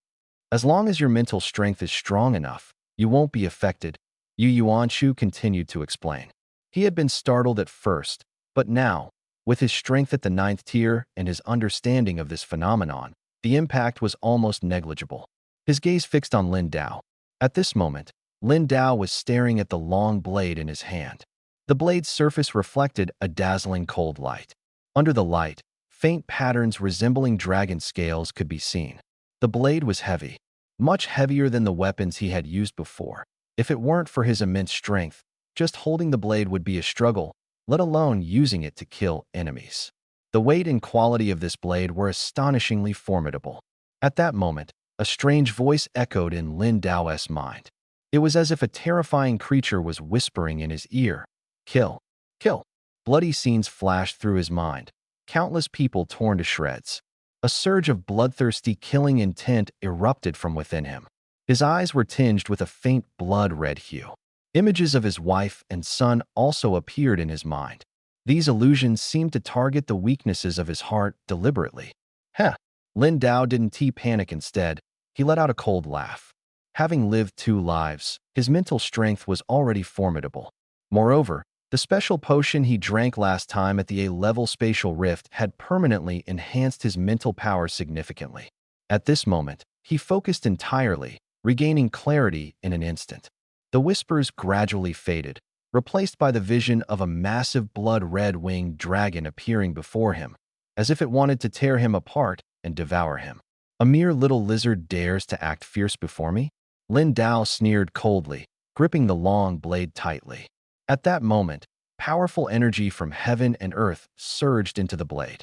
As long as your mental strength is strong enough, you won't be affected, Yu Yuanshu continued to explain. He had been startled at first, but now, with his strength at the 9th tier and his understanding of this phenomenon, the impact was almost negligible. His gaze fixed on Lin Dao. At this moment, Lin Dao was staring at the long blade in his hand. The blade's surface reflected a dazzling cold light. Under the light, faint patterns resembling dragon scales could be seen. The blade was heavy, much heavier than the weapons he had used before. If it weren't for his immense strength, just holding the blade would be a struggle, let alone using it to kill enemies. The weight and quality of this blade were astonishingly formidable. At that moment, a strange voice echoed in Lin Dao's mind. It was as if a terrifying creature was whispering in his ear. Kill! Kill! Bloody scenes flashed through his mind. Countless people torn to shreds. A surge of bloodthirsty killing intent erupted from within him. His eyes were tinged with a faint blood-red hue. Images of his wife and son also appeared in his mind. These illusions seemed to target the weaknesses of his heart deliberately. Heh! Lin Dao didn't panic. Instead, he let out a cold laugh. Having lived 2 lives, his mental strength was already formidable. Moreover, the special potion he drank last time at the A-level spatial rift had permanently enhanced his mental power significantly. At this moment, he focused entirely, regaining clarity in an instant. The whispers gradually faded, replaced by the vision of a massive blood-red-winged dragon appearing before him, as if it wanted to tear him apart and devour him. A mere little lizard dares to act fierce before me? Lin Dao sneered coldly, gripping the long blade tightly. At that moment, powerful energy from heaven and earth surged into the blade.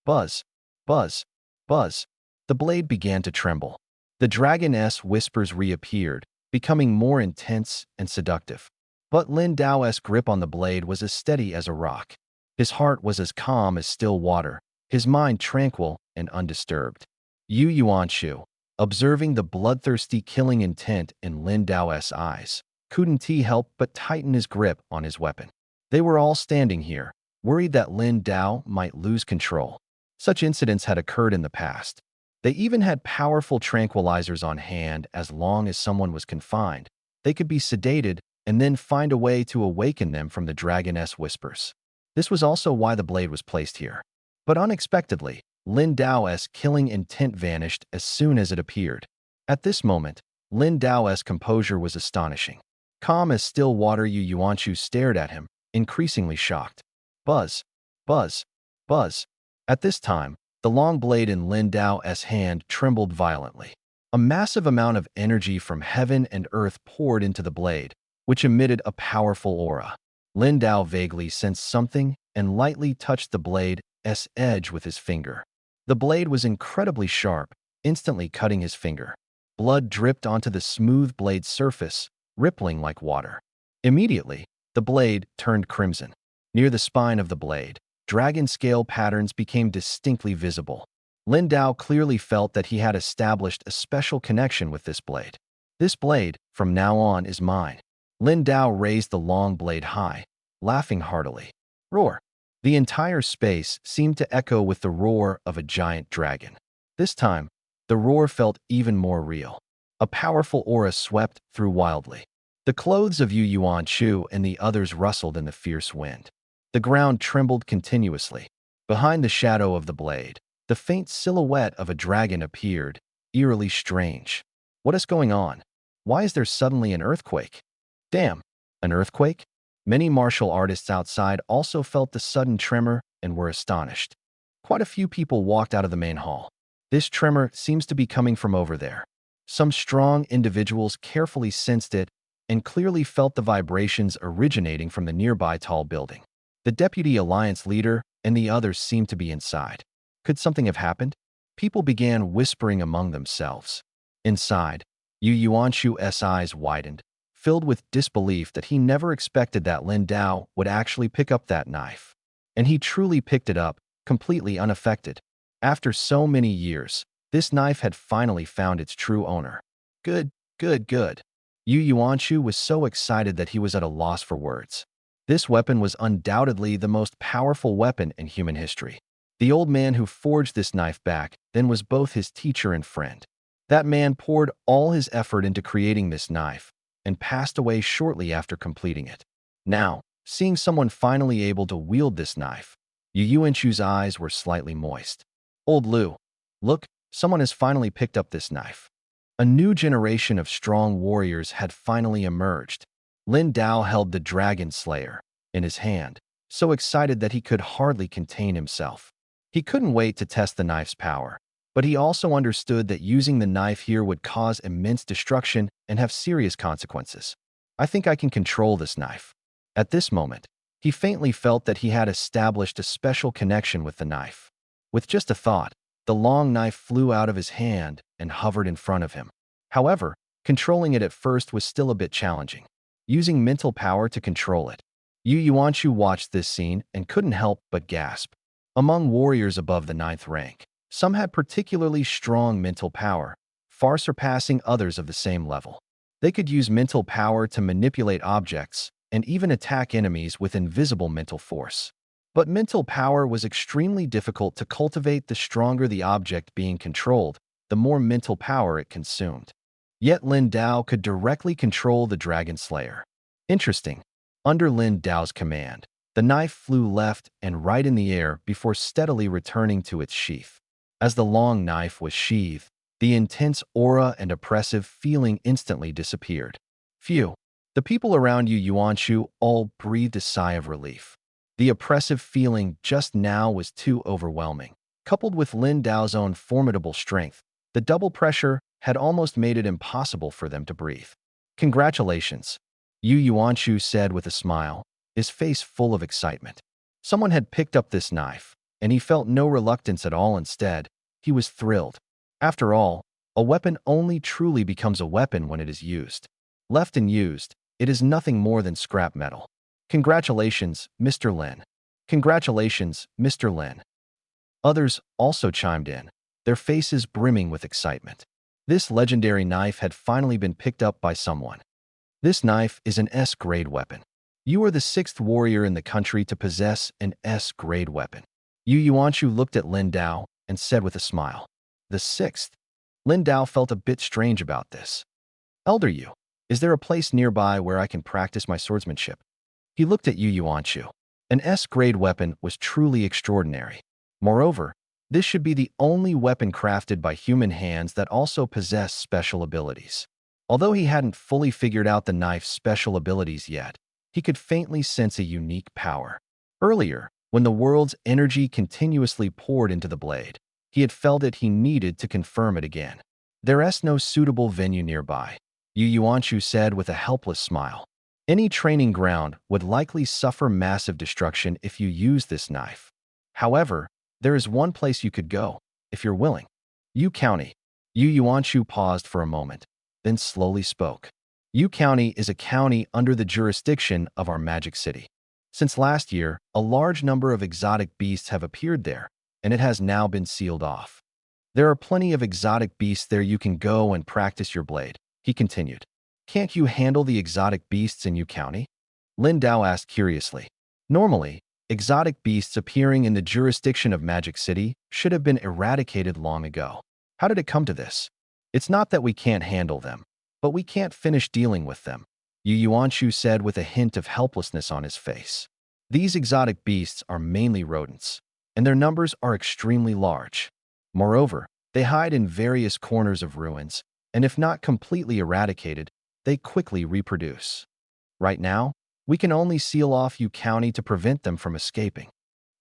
Buzz, buzz, buzz. The blade began to tremble. The dragon's whispers reappeared, becoming more intense and seductive. But Lin Dao's grip on the blade was as steady as a rock. His heart was as calm as still water, his mind tranquil and undisturbed. Yu Yuanshu, observing the bloodthirsty killing intent in Lin Dao's eyes, couldn't help but tighten his grip on his weapon. They were all standing here, worried that Lin Dao might lose control. Such incidents had occurred in the past. They even had powerful tranquilizers on hand. As long as someone was confined, they could be sedated and then find a way to awaken them from the dragoness whispers. This was also why the blade was placed here. But unexpectedly, Lin Dao's killing intent vanished as soon as it appeared. At this moment, Lin Dao's composure was astonishing. Calm as still water, Yu Yuanshu stared at him, increasingly shocked. Buzz, buzz, buzz. At this time, the long blade in Lin Dao's hand trembled violently. A massive amount of energy from heaven and earth poured into the blade, which emitted a powerful aura. Lin Dao vaguely sensed something and lightly touched the blade's edge with his finger. The blade was incredibly sharp, instantly cutting his finger. Blood dripped onto the smooth blade's surface, rippling like water. Immediately, the blade turned crimson. Near the spine of the blade, dragon scale patterns became distinctly visible. Lin Dao clearly felt that he had established a special connection with this blade. This blade, from now on, is mine. Lin Dao raised the long blade high, laughing heartily. Roar! The entire space seemed to echo with the roar of a giant dragon. This time, the roar felt even more real. A powerful aura swept through wildly. The clothes of Yu Yuanshu and the others rustled in the fierce wind. The ground trembled continuously. Behind the shadow of the blade, the faint silhouette of a dragon appeared, eerily strange. What is going on? Why is there suddenly an earthquake? Damn, an earthquake? Many martial artists outside also felt the sudden tremor and were astonished. Quite a few people walked out of the main hall. This tremor seems to be coming from over there. Some strong individuals carefully sensed it and clearly felt the vibrations originating from the nearby tall building. The deputy alliance leader and the others seemed to be inside. Could something have happened? People began whispering among themselves. Inside, Yu Yuanshu's eyes widened, filled with disbelief that he never expected that Lin Dao would actually pick up that knife. And he truly picked it up, completely unaffected. After so many years, this knife had finally found its true owner. Good, good, good. Yu Yuanshu was so excited that he was at a loss for words. This weapon was undoubtedly the most powerful weapon in human history. The old man who forged this knife back then was both his teacher and friend. That man poured all his effort into creating this knife and passed away shortly after completing it. Now, seeing someone finally able to wield this knife, Yu Yuanshu's eyes were slightly moist. Old Lu, look, someone has finally picked up this knife. A new generation of strong warriors had finally emerged. Lin Dao held the Dragon Slayer in his hand, so excited that he could hardly contain himself. He couldn't wait to test the knife's power, but he also understood that using the knife here would cause immense destruction and have serious consequences. I think I can control this knife. At this moment, he faintly felt that he had established a special connection with the knife. With just a thought, the long knife flew out of his hand and hovered in front of him. However, controlling it at first was still a bit challenging. Using mental power to control it. Yu Yuanshu watched this scene and couldn't help but gasp. Among warriors above the 9th rank, some had particularly strong mental power, far surpassing others of the same level. They could use mental power to manipulate objects and even attack enemies with invisible mental force. But mental power was extremely difficult to cultivate. The stronger the object being controlled, the more mental power it consumed. Yet Lin Dao could directly control the Dragon Slayer. Interesting. Under Lin Dao's command, the knife flew left and right in the air before steadily returning to its sheath. As the long knife was sheathed, the intense aura and oppressive feeling instantly disappeared. Phew. The people around Yu Yuanshu all breathed a sigh of relief. The oppressive feeling just now was too overwhelming. Coupled with Lin Dao's own formidable strength, the double pressure had almost made it impossible for them to breathe. Congratulations, Yu Yuanshu said with a smile, his face full of excitement. Someone had picked up this knife, and he felt no reluctance at all. Instead, he was thrilled. After all, a weapon only truly becomes a weapon when it is used. Left unused, it is nothing more than scrap metal. Congratulations, Mr. Lin. Congratulations, Mr. Lin. Others also chimed in, their faces brimming with excitement. This legendary knife had finally been picked up by someone. This knife is an S-grade weapon. You are the sixth warrior in the country to possess an S-grade weapon. Yu Yuanshu looked at Lin Dao and said with a smile. The sixth? Lin Dao felt a bit strange about this. Elder Yu, is there a place nearby where I can practice my swordsmanship? He looked at Yu Yuanshu. An S-grade weapon was truly extraordinary. Moreover, this should be the only weapon crafted by human hands that also possess special abilities. Although he hadn't fully figured out the knife's special abilities yet, he could faintly sense a unique power. Earlier, when the world's energy continuously poured into the blade, he had felt it he needed to confirm it again. There is no suitable venue nearby, Yu Yuanshu said with a helpless smile. Any training ground would likely suffer massive destruction if you use this knife. However, there is one place you could go, if you're willing. Yu County. Yu Yuanshu paused for a moment, then slowly spoke. Yu County is a county under the jurisdiction of our magic city. Since last year, a large number of exotic beasts have appeared there, and it has now been sealed off. There are plenty of exotic beasts there you can go and practice your blade, he continued. Can't you handle the exotic beasts in Yu County? Lin Dao asked curiously. Normally, exotic beasts appearing in the jurisdiction of Magic City should have been eradicated long ago. How did it come to this? It's not that we can't handle them, but we can't finish dealing with them, Yu Yuanshu said with a hint of helplessness on his face. These exotic beasts are mainly rodents, and their numbers are extremely large. Moreover, they hide in various corners of ruins, and if not completely eradicated, they quickly reproduce. Right now, we can only seal off Yu County to prevent them from escaping.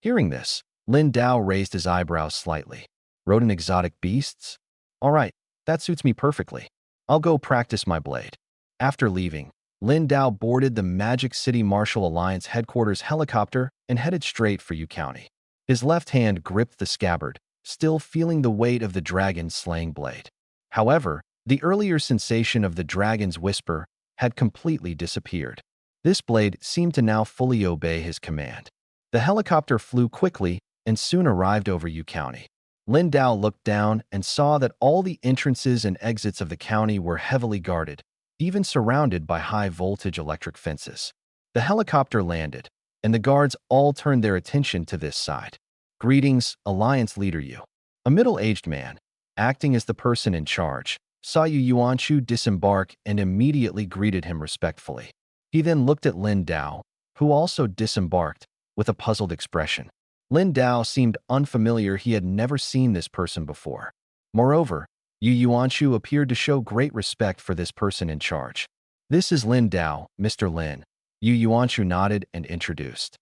Hearing this, Lin Dao raised his eyebrows slightly. Rodent exotic beasts? All right, that suits me perfectly. I'll go practice my blade. After leaving, Lin Dao boarded the Magic City Martial Alliance headquarters helicopter and headed straight for Yu County. His left hand gripped the scabbard, still feeling the weight of the dragon's slaying blade. However, the earlier sensation of the dragon's whisper had completely disappeared. This blade seemed to now fully obey his command. The helicopter flew quickly and soon arrived over Yu County. Lin Dao looked down and saw that all the entrances and exits of the county were heavily guarded, even surrounded by high-voltage electric fences. The helicopter landed, and the guards all turned their attention to this side. Greetings, Alliance Leader Yu. A middle-aged man, acting as the person in charge, saw Yu Yuanshu disembark and immediately greeted him respectfully. He then looked at Lin Dao, who also disembarked, with a puzzled expression. Lin Dao seemed unfamiliar. He had never seen this person before. Moreover, Yu Yuanshu appeared to show great respect for this person in charge. This is Lin Dao, Mr. Lin. Yu Yuanshu nodded and introduced.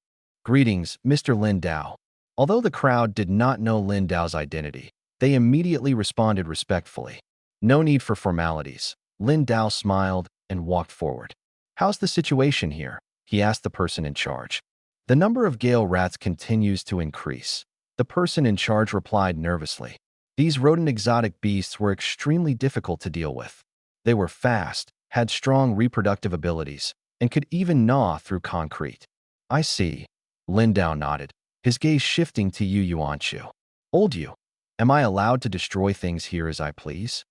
Greetings, Mr. Lin Dao. Although the crowd did not know Lin Dao's identity, they immediately responded respectfully. No need for formalities. Lin Dao smiled and walked forward. How's the situation here? He asked the person in charge. The number of gale rats continues to increase. The person in charge replied nervously. These rodent exotic beasts were extremely difficult to deal with. They were fast, had strong reproductive abilities, and could even gnaw through concrete. I see. Lin Dao nodded, his gaze shifting to Yu Yuanshu. Old Yu, am I allowed to destroy things here as I please?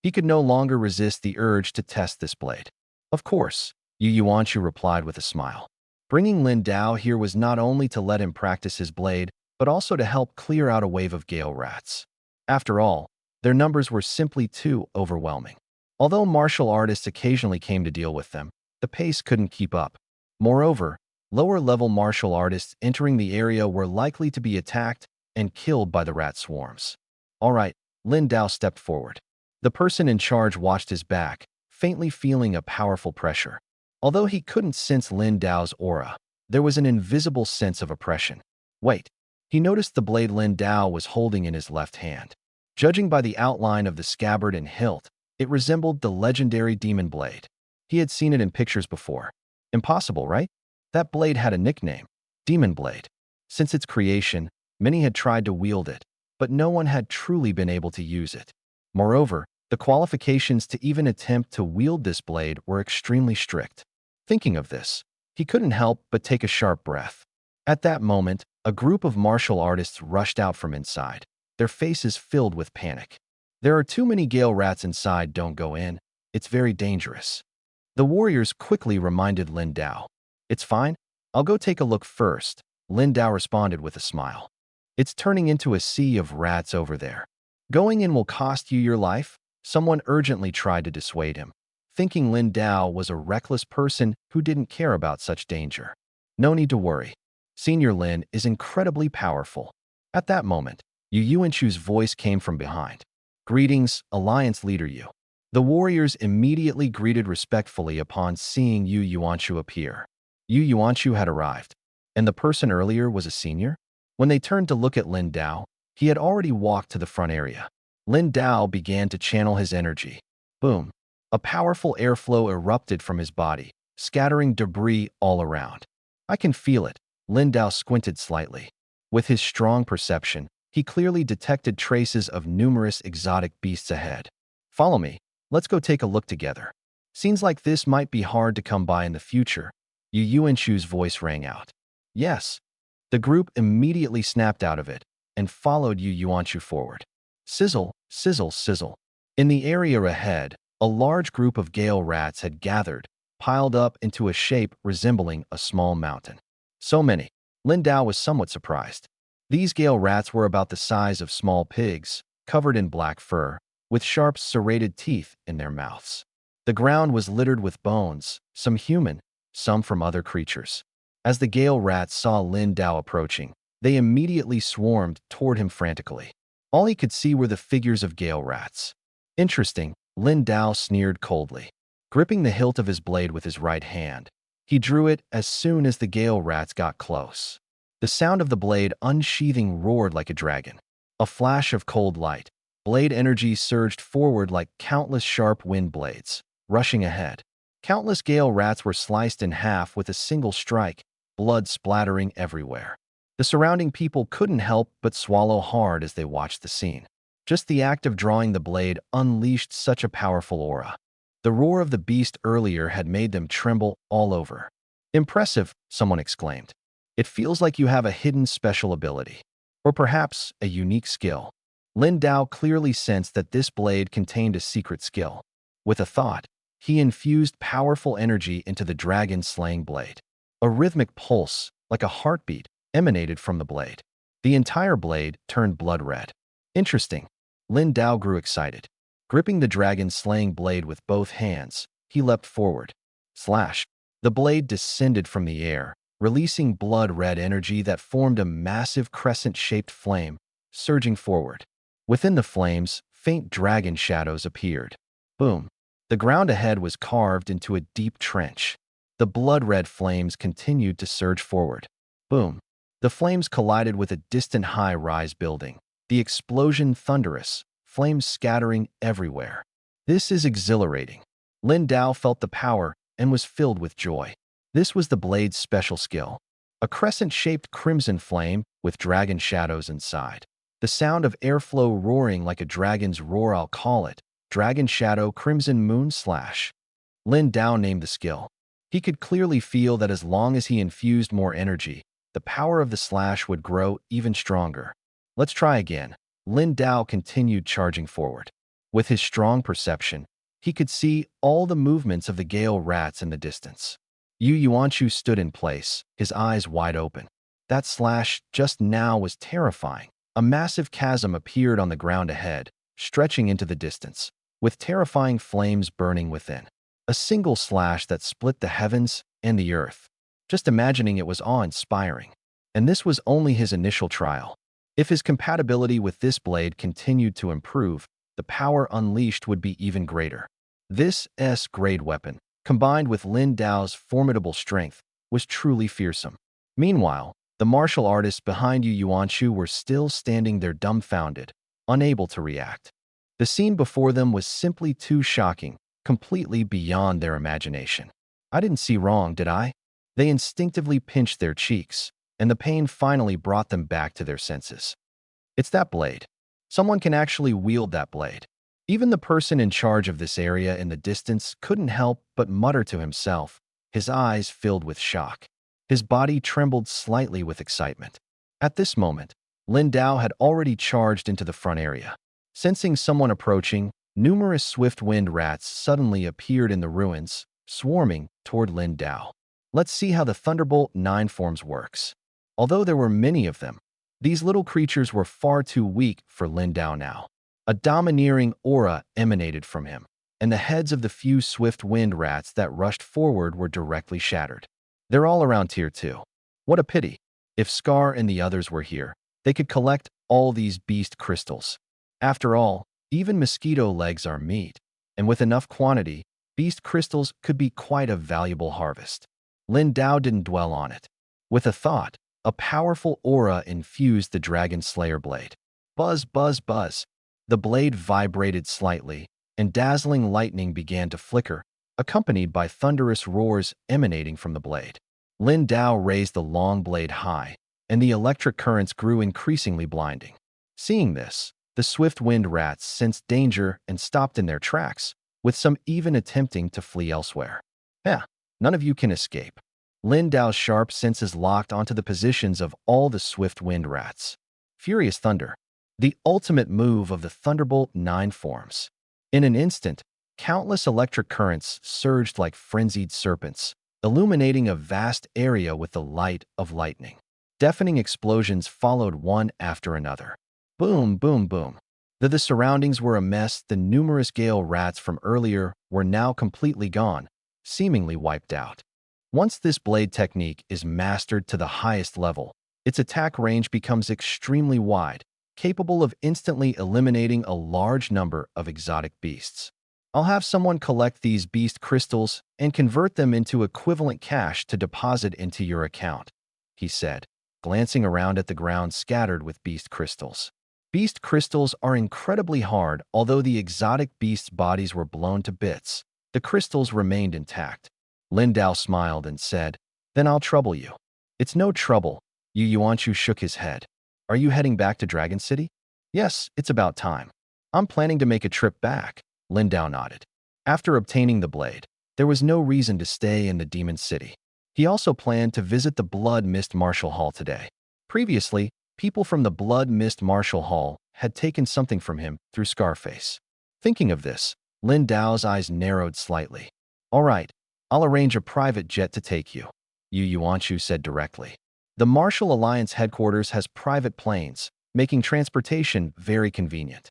He could no longer resist the urge to test this blade. Of course, Yu Yuanshu replied with a smile. Bringing Lin Dao here was not only to let him practice his blade, but also to help clear out a wave of gale rats. After all, their numbers were simply too overwhelming. Although martial artists occasionally came to deal with them, the pace couldn't keep up. Moreover, lower-level martial artists entering the area were likely to be attacked and killed by the rat swarms. All right, Lin Dao stepped forward. The person in charge watched his back, faintly feeling a powerful pressure. Although he couldn't sense Lin Dao's aura, there was an invisible sense of oppression. Wait, he noticed the blade Lin Dao was holding in his left hand. Judging by the outline of the scabbard and hilt, it resembled the legendary demon blade. He had seen it in pictures before. Impossible, right? That blade had a nickname, Demon Blade. Since its creation, many had tried to wield it, but no one had truly been able to use it. Moreover, the qualifications to even attempt to wield this blade were extremely strict. Thinking of this, he couldn't help but take a sharp breath. At that moment, a group of martial artists rushed out from inside, their faces filled with panic. There are too many gale rats inside, don't go in. It's very dangerous. The warriors quickly reminded Lin Dao. It's fine. I'll go take a look first, Lin Dao responded with a smile. It's turning into a sea of rats over there. Going in will cost you your life, someone urgently tried to dissuade him, thinking Lin Dao was a reckless person who didn't care about such danger. No need to worry. Senior Lin is incredibly powerful. At that moment, Yu Yuanchu's voice came from behind. Greetings, Alliance Leader Yu. The warriors immediately greeted respectfully upon seeing Yu Yuanchu appear. Yu Yuanchu had arrived, and the person earlier was a senior? When they turned to look at Lin Dao, he had already walked to the front area. Lin Dao began to channel his energy. Boom! A powerful airflow erupted from his body, scattering debris all around. I can feel it. Lin Dao squinted slightly. With his strong perception, he clearly detected traces of numerous exotic beasts ahead. Follow me. Let's go take a look together. Scenes like this might be hard to come by in the future. Yu Yuanchu's voice rang out. Yes. The group immediately snapped out of it and followed Yu Yuanchu forward. Sizzle, sizzle, sizzle. In the area ahead, a large group of gale rats had gathered, piled up into a shape resembling a small mountain. So many. Lin Dao was somewhat surprised. These gale rats were about the size of small pigs, covered in black fur, with sharp serrated teeth in their mouths. The ground was littered with bones, some human, some from other creatures. As the gale rats saw Lin Dao approaching, they immediately swarmed toward him frantically. All he could see were the figures of gale rats. Interesting, Lin Dao sneered coldly. Gripping the hilt of his blade with his right hand, he drew it as soon as the gale rats got close. The sound of the blade unsheathing roared like a dragon. A flash of cold light. Blade energy surged forward like countless sharp wind blades, rushing ahead. Countless gale rats were sliced in half with a single strike, blood splattering everywhere. The surrounding people couldn't help but swallow hard as they watched the scene. Just the act of drawing the blade unleashed such a powerful aura. The roar of the beast earlier had made them tremble all over. Impressive, someone exclaimed. It feels like you have a hidden special ability. Or perhaps a unique skill. Lin Dao clearly sensed that this blade contained a secret skill. With a thought, he infused powerful energy into the dragon-slaying blade. A rhythmic pulse, like a heartbeat, emanated from the blade. The entire blade turned blood red. Interesting. Lin Dao grew excited. Gripping the dragon-slaying blade with both hands, he leapt forward. Slash! The blade descended from the air, releasing blood-red energy that formed a massive crescent-shaped flame, surging forward. Within the flames, faint dragon shadows appeared. Boom! The ground ahead was carved into a deep trench. The blood-red flames continued to surge forward. Boom! The flames collided with a distant high-rise building. The explosion thunderous, flames scattering everywhere. This is exhilarating. Lin Dao felt the power and was filled with joy. This was the blade's special skill. A crescent-shaped crimson flame with dragon shadows inside. The sound of airflow roaring like a dragon's roar, I'll call it. Dragon Shadow Crimson Moon Slash. Lin Dao named the skill. He could clearly feel that as long as he infused more energy, the power of the slash would grow even stronger. Let's try again. Lin Dao continued charging forward. With his strong perception, he could see all the movements of the gale rats in the distance. Yu Yuanchu stood in place, his eyes wide open. That slash just now was terrifying. A massive chasm appeared on the ground ahead, stretching into the distance, with terrifying flames burning within. A single slash that split the heavens and the earth. Just imagining it was awe-inspiring. And this was only his initial trial. If his compatibility with this blade continued to improve, the power unleashed would be even greater. This S-grade weapon, combined with Lin Dao's formidable strength, was truly fearsome. Meanwhile, the martial artists behind Yu Yuanchu were still standing there dumbfounded, unable to react. The scene before them was simply too shocking, completely beyond their imagination. I didn't see wrong, did I? They instinctively pinched their cheeks, and the pain finally brought them back to their senses. It's that blade. Someone can actually wield that blade. Even the person in charge of this area in the distance couldn't help but mutter to himself, his eyes filled with shock. His body trembled slightly with excitement. At this moment, Lin Dao had already charged into the front area. Sensing someone approaching, numerous swift-winged rats suddenly appeared in the ruins, swarming toward Lin Dao. Let's see how the Thunderbolt 9 forms works. Although there were many of them, these little creatures were far too weak for Lin Dao now. A domineering aura emanated from him, and the heads of the few swift wind rats that rushed forward were directly shattered. They're all around Tier 2. What a pity. If Scar and the others were here, they could collect all these beast crystals. After all, even mosquito legs are meat, and with enough quantity, beast crystals could be quite a valuable harvest. Lin Dao didn't dwell on it. With a thought, a powerful aura infused the Dragon Slayer blade. Buzz, buzz, buzz. The blade vibrated slightly, and dazzling lightning began to flicker, accompanied by thunderous roars emanating from the blade. Lin Dao raised the long blade high, and the electric currents grew increasingly blinding. Seeing this, the swift wind rats sensed danger and stopped in their tracks, with some even attempting to flee elsewhere. None of you can escape. Lin Dao's sharp senses locked onto the positions of all the swift wind rats. Furious Thunder, the ultimate move of the Thunderbolt 9 forms. In an instant, countless electric currents surged like frenzied serpents, illuminating a vast area with the light of lightning. Deafening explosions followed one after another. Boom, boom, boom. Though the surroundings were a mess, the numerous Gale rats from earlier were now completely gone, seemingly wiped out. Once this blade technique is mastered to the highest level, its attack range becomes extremely wide, capable of instantly eliminating a large number of exotic beasts. I'll have someone collect these beast crystals and convert them into equivalent cash to deposit into your account, he said, glancing around at the ground scattered with beast crystals. Beast crystals are incredibly hard. Although the exotic beasts' bodies were blown to bits, the crystals remained intact. Lin Dao smiled and said, "Then I'll trouble you." "It's no trouble." Yu Yuanshu shook his head. "Are you heading back to Dragon City?" "Yes, it's about time. I'm planning to make a trip back." Lin Dao nodded. After obtaining the blade, there was no reason to stay in the Demon City. He also planned to visit the Blood Mist Martial Hall today. Previously, people from the Blood Mist Martial Hall had taken something from him through Scarface. Thinking of this, Lin Dao's eyes narrowed slightly. "All right, I'll arrange a private jet to take you," Yu Yuanshu said directly. The Martial Alliance headquarters has private planes, making transportation very convenient.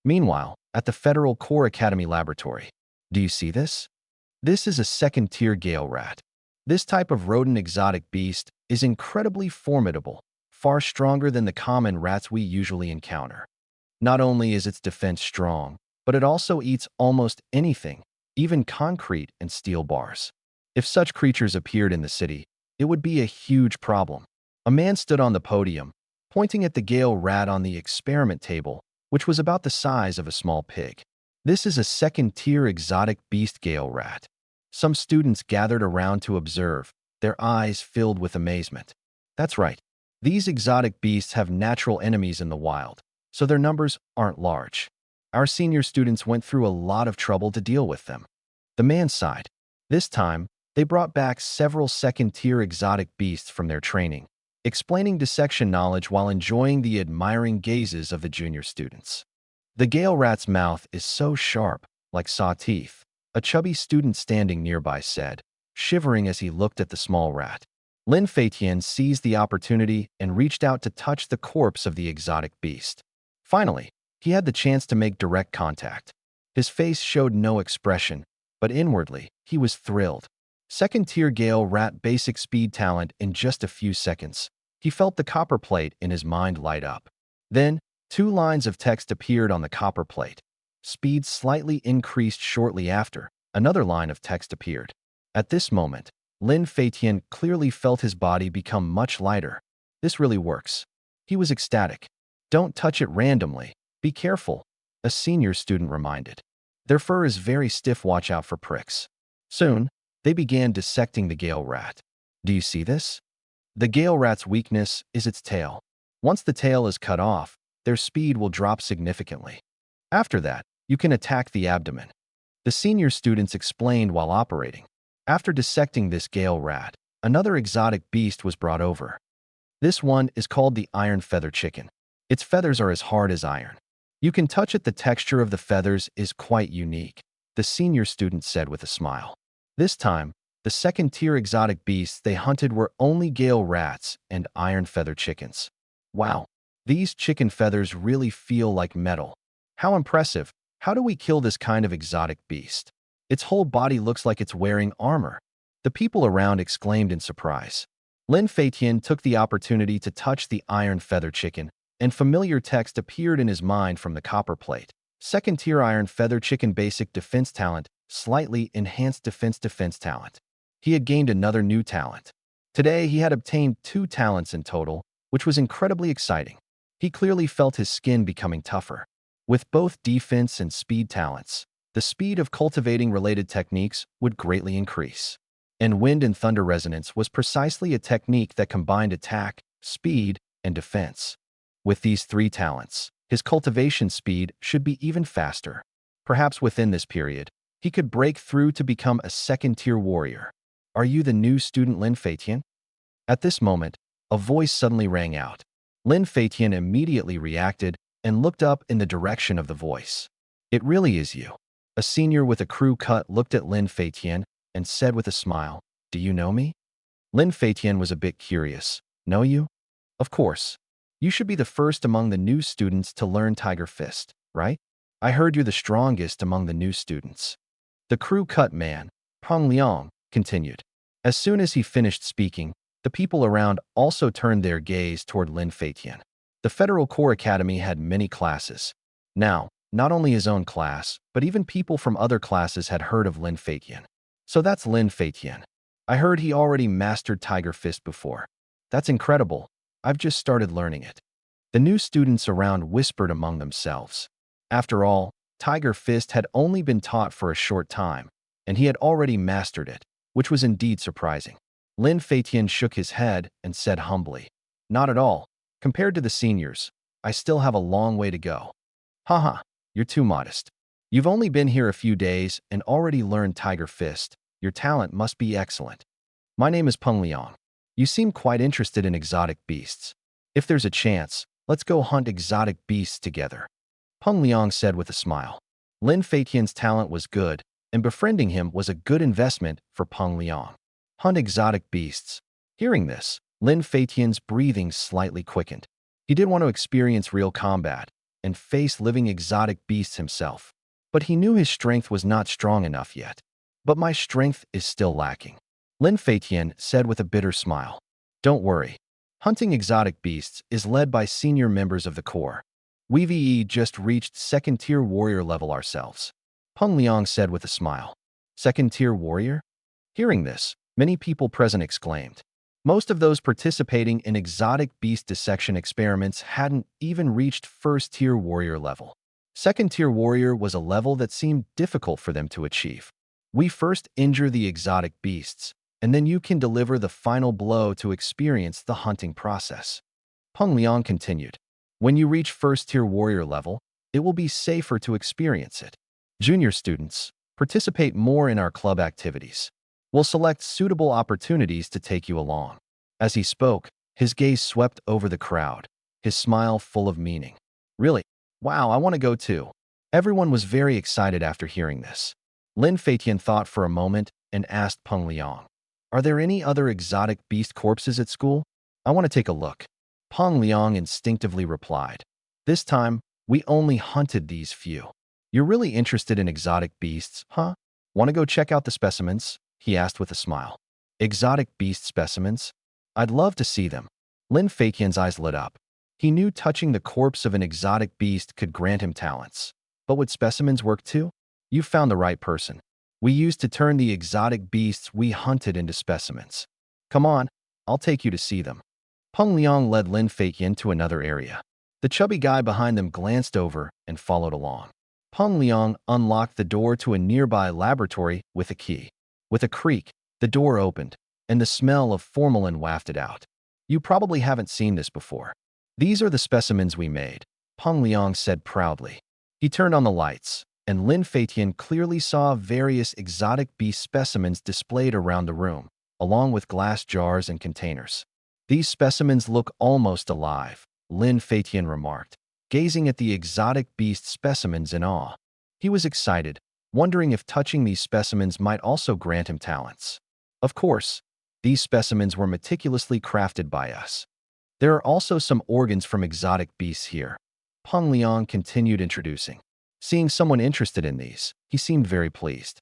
Meanwhile, at the Federal Core Academy Laboratory, do you see this? This is a second-tier Gale rat. This type of rodent exotic beast is incredibly formidable, far stronger than the common rats we usually encounter. Not only is its defense strong, but it also eats almost anything, even concrete and steel bars. If such creatures appeared in the city, it would be a huge problem. A man stood on the podium, pointing at the Gale rat on the experiment table, which was about the size of a small pig. This is a second-tier exotic beast Gale rat. Some students gathered around to observe, their eyes filled with amazement. That's right. These exotic beasts have natural enemies in the wild, so their numbers aren't large. Our senior students went through a lot of trouble to deal with them. The man sighed. This time, they brought back several second-tier exotic beasts from their training, explaining dissection knowledge while enjoying the admiring gazes of the junior students. The Gale rat's mouth is so sharp, like saw teeth, a chubby student standing nearby said, shivering as he looked at the small rat. Lin Feitian seized the opportunity and reached out to touch the corpse of the exotic beast. Finally, he had the chance to make direct contact. His face showed no expression, but inwardly, he was thrilled. Second-tier Gale rat basic speed talent in just a few seconds. He felt the copper plate in his mind light up. Then, 2 lines of text appeared on the copper plate. Speed slightly increased shortly after. Another line of text appeared. At this moment, Lin Feitian clearly felt his body become much lighter. This really works. He was ecstatic. "Don't touch it randomly. Be careful," a senior student reminded. "Their fur is very stiff. Watch out for pricks." Soon, they began dissecting the Gale rat. Do you see this? The Gale rat's weakness is its tail. Once the tail is cut off, their speed will drop significantly. After that, you can attack the abdomen. The senior students explained while operating. After dissecting this Gale rat, another exotic beast was brought over. This one is called the Iron Feather Chicken. Its feathers are as hard as iron. You can touch it. The texture of the feathers is quite unique, the senior student said with a smile. This time, The second-tier exotic beasts they hunted were only gale rats and iron feather chickens. Wow, these chicken feathers really feel like metal. How impressive. How do we kill this kind of exotic beast? Its whole body looks like it's wearing armor. The people around exclaimed in surprise. Lin Feitian took the opportunity to touch the iron feather chicken, and familiar text appeared in his mind from the copper plate. Second-tier iron feather chicken basic defense talent, slightly enhanced defense talent. He had gained another new talent. Today, he had obtained 2 talents in total, which was incredibly exciting. He clearly felt his skin becoming tougher. With both defense and speed talents, the speed of cultivating related techniques would greatly increase. And wind and thunder resonance was precisely a technique that combined attack, speed, and defense. With these 3 talents, his cultivation speed should be even faster. Perhaps within this period, he could break through to become a second-tier warrior. Are you the new student Lin Feitian? At this moment, a voice suddenly rang out. Lin Feitian immediately reacted and looked up in the direction of the voice. It really is you. A senior with a crew cut looked at Lin Feitian and said with a smile, "Do you know me?" Lin Feitian was a bit curious. "Know you? Of course. You should be the first among the new students to learn Tiger Fist, right? I heard you're the strongest among the new students." The crew cut man, Peng Liang, continued. As soon as he finished speaking, the people around also turned their gaze toward Lin Feitian. The Federal Corps Academy had many classes. Now, not only his own class, but even people from other classes had heard of Lin Feitian. "So that's Lin Feitian. I heard he already mastered Tiger Fist before. That's incredible. I've just started learning it." The new students around whispered among themselves. After all, Tiger Fist had only been taught for a short time, and he had already mastered it, which was indeed surprising. Lin Feitian shook his head and said humbly, "Not at all. Compared to the seniors, I still have a long way to go." "Haha, you're too modest. You've only been here a few days and already learned Tiger Fist. Your talent must be excellent. My name is Peng Liang. You seem quite interested in exotic beasts. If there's a chance, let's go hunt exotic beasts together," Peng Liang said with a smile. Lin Feitian's talent was good, and befriending him was a good investment for Peng Liang. Hunt exotic beasts. Hearing this, Lin Feitian's breathing slightly quickened. He did want to experience real combat and face living exotic beasts himself. But he knew his strength was not strong enough yet. "But my strength is still lacking," Lin Feitian said with a bitter smile. "Don't worry. Hunting exotic beasts is led by senior members of the Corps. We've just reached second-tier warrior level ourselves," Peng Liang said with a smile. "Second-tier warrior?" Hearing this, many people present exclaimed. Most of those participating in exotic beast dissection experiments hadn't even reached first-tier warrior level. Second-tier warrior was a level that seemed difficult for them to achieve. "We first injure the exotic beasts, and then you can deliver the final blow to experience the hunting process," Peng Liang continued. "When you reach first-tier warrior level, it will be safer to experience it. Junior students, participate more in our club activities. We'll select suitable opportunities to take you along." As he spoke, his gaze swept over the crowd, his smile full of meaning. "Really? Wow, I want to go too." Everyone was very excited after hearing this. Lin Feitian thought for a moment and asked Peng Liang, "Are there any other exotic beast corpses at school? I want to take a look." Peng Liang instinctively replied, "This time, we only hunted these few." "You're really interested in exotic beasts, huh? Want to go check out the specimens?" he asked with a smile. "Exotic beast specimens? I'd love to see them." Lin Feitian's eyes lit up. He knew touching the corpse of an exotic beast could grant him talents. But would specimens work too? "You've found the right person. We used to turn the exotic beasts we hunted into specimens. Come on, I'll take you to see them." Peng Liang led Lin Feitian to another area. The chubby guy behind them glanced over and followed along. Peng Liang unlocked the door to a nearby laboratory with a key. With a creak, the door opened, and the smell of formalin wafted out. "You probably haven't seen this before. These are the specimens we made," Peng Liang said proudly. He turned on the lights, and Lin Feitian clearly saw various exotic beast specimens displayed around the room, along with glass jars and containers. "These specimens look almost alive," Lin Feitian remarked, gazing at the exotic beast specimens in awe. He was excited, wondering if touching these specimens might also grant him talents. Of course, these specimens were meticulously crafted by us. There are also some organs from exotic beasts here. Peng Liang continued introducing. Seeing someone interested in these, he seemed very pleased.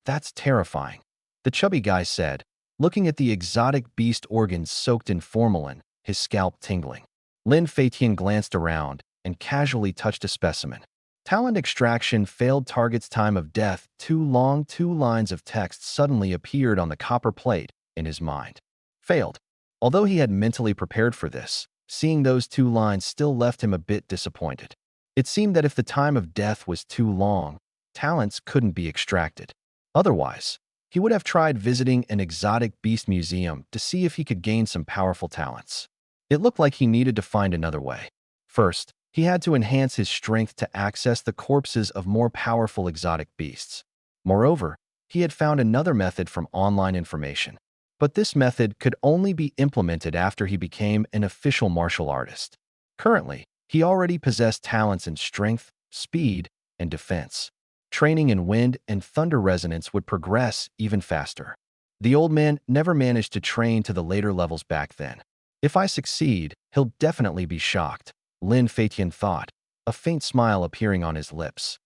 That's terrifying, the chubby guy said, looking at the exotic beast organs soaked in formalin, his scalp tingling. Lin Feitian glanced around and casually touched a specimen. Talent extraction failed target's time of death too long. Two lines of text suddenly appeared on the copper plate in his mind. Failed. Although he had mentally prepared for this, seeing those two lines still left him a bit disappointed. It seemed that if the time of death was too long, talents couldn't be extracted. Otherwise, he would have tried visiting an exotic beast museum to see if he could gain some powerful talents. It looked like he needed to find another way. First, he had to enhance his strength to access the corpses of more powerful exotic beasts. Moreover, he had found another method from online information. But this method could only be implemented after he became an official martial artist. Currently, he already possessed talents in strength, speed, and defense. Training in wind and thunder resonance would progress even faster. The old man never managed to train to the later levels back then. If I succeed, he'll definitely be shocked, Lin Feitian thought, a faint smile appearing on his lips.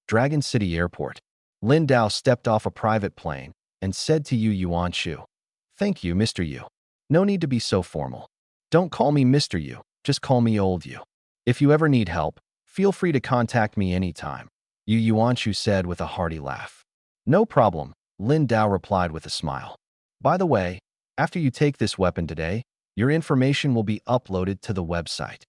Dragon City Airport. Lin Dao stepped off a private plane and said to Yu Yuanshu, "Thank you, Mr. Yu. No need to be so formal. Don't call me Mr. Yu, just call me Old Yu. If you ever need help, feel free to contact me anytime," Yu Yuanshu said with a hearty laugh. "No problem," Lin Dao replied with a smile. "By the way, after you take this weapon today, your information will be uploaded to the website.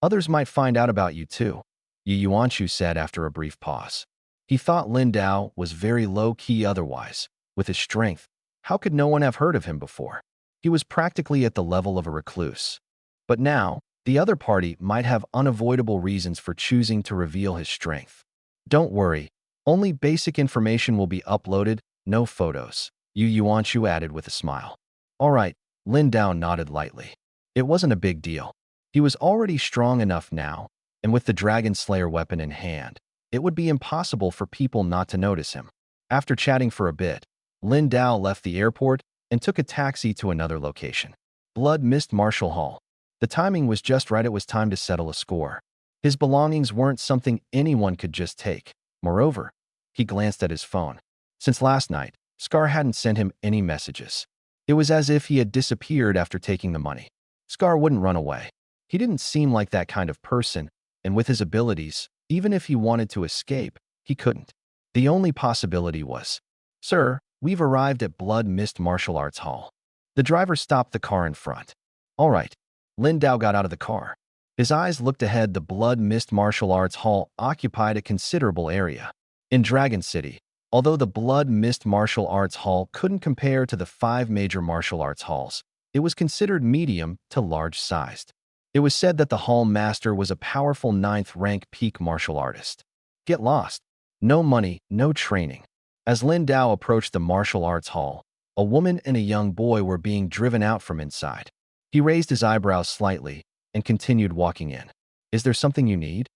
Others might find out about you too," Yu Yuanshu said after a brief pause. He thought Lin Dao was very low-key otherwise. With his strength, how could no one have heard of him before? He was practically at the level of a recluse. But now, the other party might have unavoidable reasons for choosing to reveal his strength. "Don't worry, only basic information will be uploaded, no photos," Yu Yuanshu added with a smile. "All right," Lin Dao nodded lightly. It wasn't a big deal. He was already strong enough now, and with the Dragon Slayer weapon in hand, it would be impossible for people not to notice him. After chatting for a bit, Lin Dao left the airport and took a taxi to another location. Blood Mist Martial Hall. The timing was just right. It was time to settle a score. His belongings weren't something anyone could just take. Moreover, he glanced at his phone. Since last night, Scar hadn't sent him any messages. It was as if he had disappeared after taking the money. Scar wouldn't run away. He didn't seem like that kind of person, and with his abilities, even if he wanted to escape, he couldn't. The only possibility was, "Sir, we've arrived at Blood Mist Martial Arts Hall." The driver stopped the car in front. "All right." Lin Dao got out of the car. His eyes looked ahead. The Blood Mist Martial Arts Hall occupied a considerable area. In Dragon City, although the Blood Mist Martial Arts Hall couldn't compare to the 5 major martial arts halls, it was considered medium to large-sized. It was said that the hall master was a powerful 9th-rank peak martial artist. Get lost. No money, no training. As Lin Dao approached the martial arts hall, a woman and a young boy were being driven out from inside. He raised his eyebrows slightly and continued walking in. "Is there something you need?"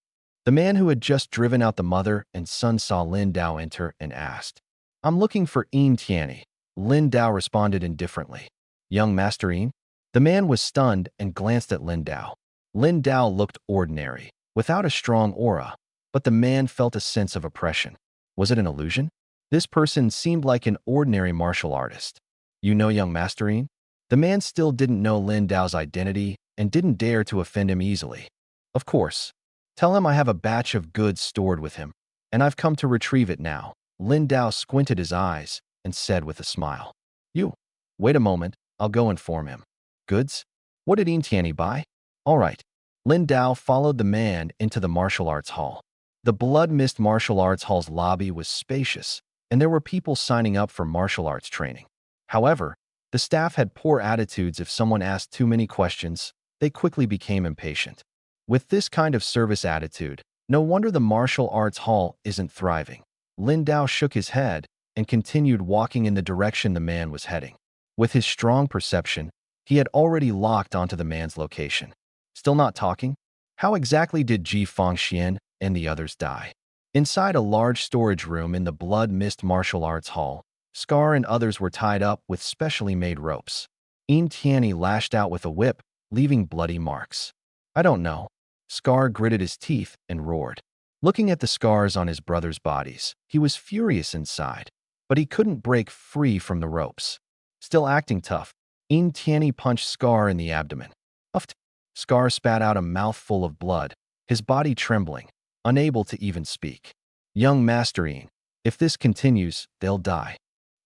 The man who had just driven out the mother and son saw Lin Dao enter and asked. "I'm looking for Yin Tianyi," Lin Dao responded indifferently. "Young Master Yin?" The man was stunned and glanced at Lin Dao. Lin Dao looked ordinary, without a strong aura, but the man felt a sense of oppression. Was it an illusion? This person seemed like an ordinary martial artist. "You know young Master Yin?" The man still didn't know Lin Dao's identity and didn't dare to offend him easily. "Of course. Tell him I have a batch of goods stored with him, and I've come to retrieve it now." Lin Dao squinted his eyes and said with a smile. "You, wait a moment, I'll go inform him." "Goods? What did Yin Tianyi buy?" "All right." Lin Dao followed the man into the martial arts hall. The Blood Mist Martial Arts Hall's lobby was spacious, and there were people signing up for martial arts training. However, the staff had poor attitudes. If someone asked too many questions, they quickly became impatient. With this kind of service attitude, no wonder the martial arts hall isn't thriving. Lin Dao shook his head and continued walking in the direction the man was heading. With his strong perception, he had already locked onto the man's location. Still not talking? How exactly did Ji Fengxian and the others die? Inside a large storage room in the Blood Mist Martial Arts Hall, Scar and others were tied up with specially made ropes. In Tianyi lashed out with a whip, leaving bloody marks. I don't know. Scar gritted his teeth and roared. Looking at the scars on his brother's bodies, he was furious inside, but he couldn't break free from the ropes. Still acting tough, In Tianyi punched Scar in the abdomen. Puffed. Scar spat out a mouthful of blood, his body trembling, unable to even speak. Young Master In, if this continues, they'll die.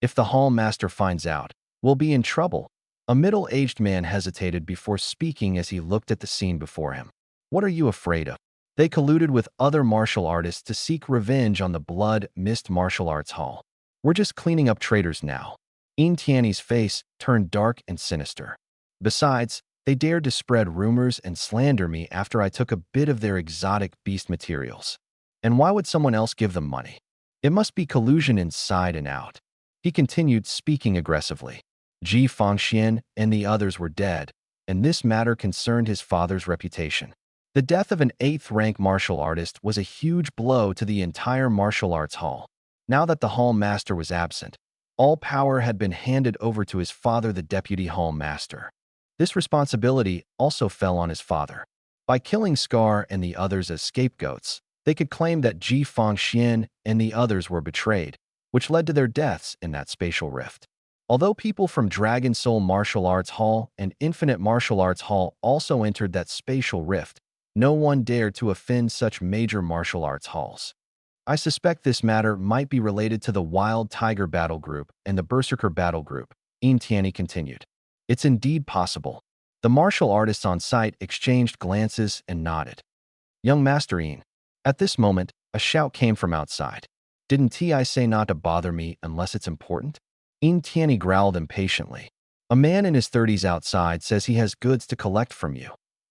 If the Hall Master finds out, we'll be in trouble. A middle-aged man hesitated before speaking as he looked at the scene before him. What are you afraid of? They colluded with other martial artists to seek revenge on the blood-mist martial arts hall. We're just cleaning up traitors now. In Tianyi's face turned dark and sinister. Besides, they dared to spread rumors and slander me after I took a bit of their exotic beast materials. And why would someone else give them money? It must be collusion inside and out. He continued, speaking aggressively. Ji Fangxian and the others were dead, and this matter concerned his father's reputation. The death of an 8th-rank martial artist was a huge blow to the entire martial arts hall. Now that the hall master was absent, all power had been handed over to his father, the deputy hall master. This responsibility also fell on his father. By killing Scar and the others as scapegoats, they could claim that Ji Fangxian and the others were betrayed, which led to their deaths in that spatial rift. Although people from Dragon Soul Martial Arts Hall and Infinite Martial Arts Hall also entered that spatial rift, no one dared to offend such major martial arts halls. I suspect this matter might be related to the Wild Tiger Battle Group and the Berserker Battle Group, In Tianyi continued. It's indeed possible. The martial artists on site exchanged glances and nodded. Young Master In. At this moment, a shout came from outside. Didn't Ti say not to bother me unless it's important? In Tianyi growled impatiently. A man in his 30s outside says he has goods to collect from you.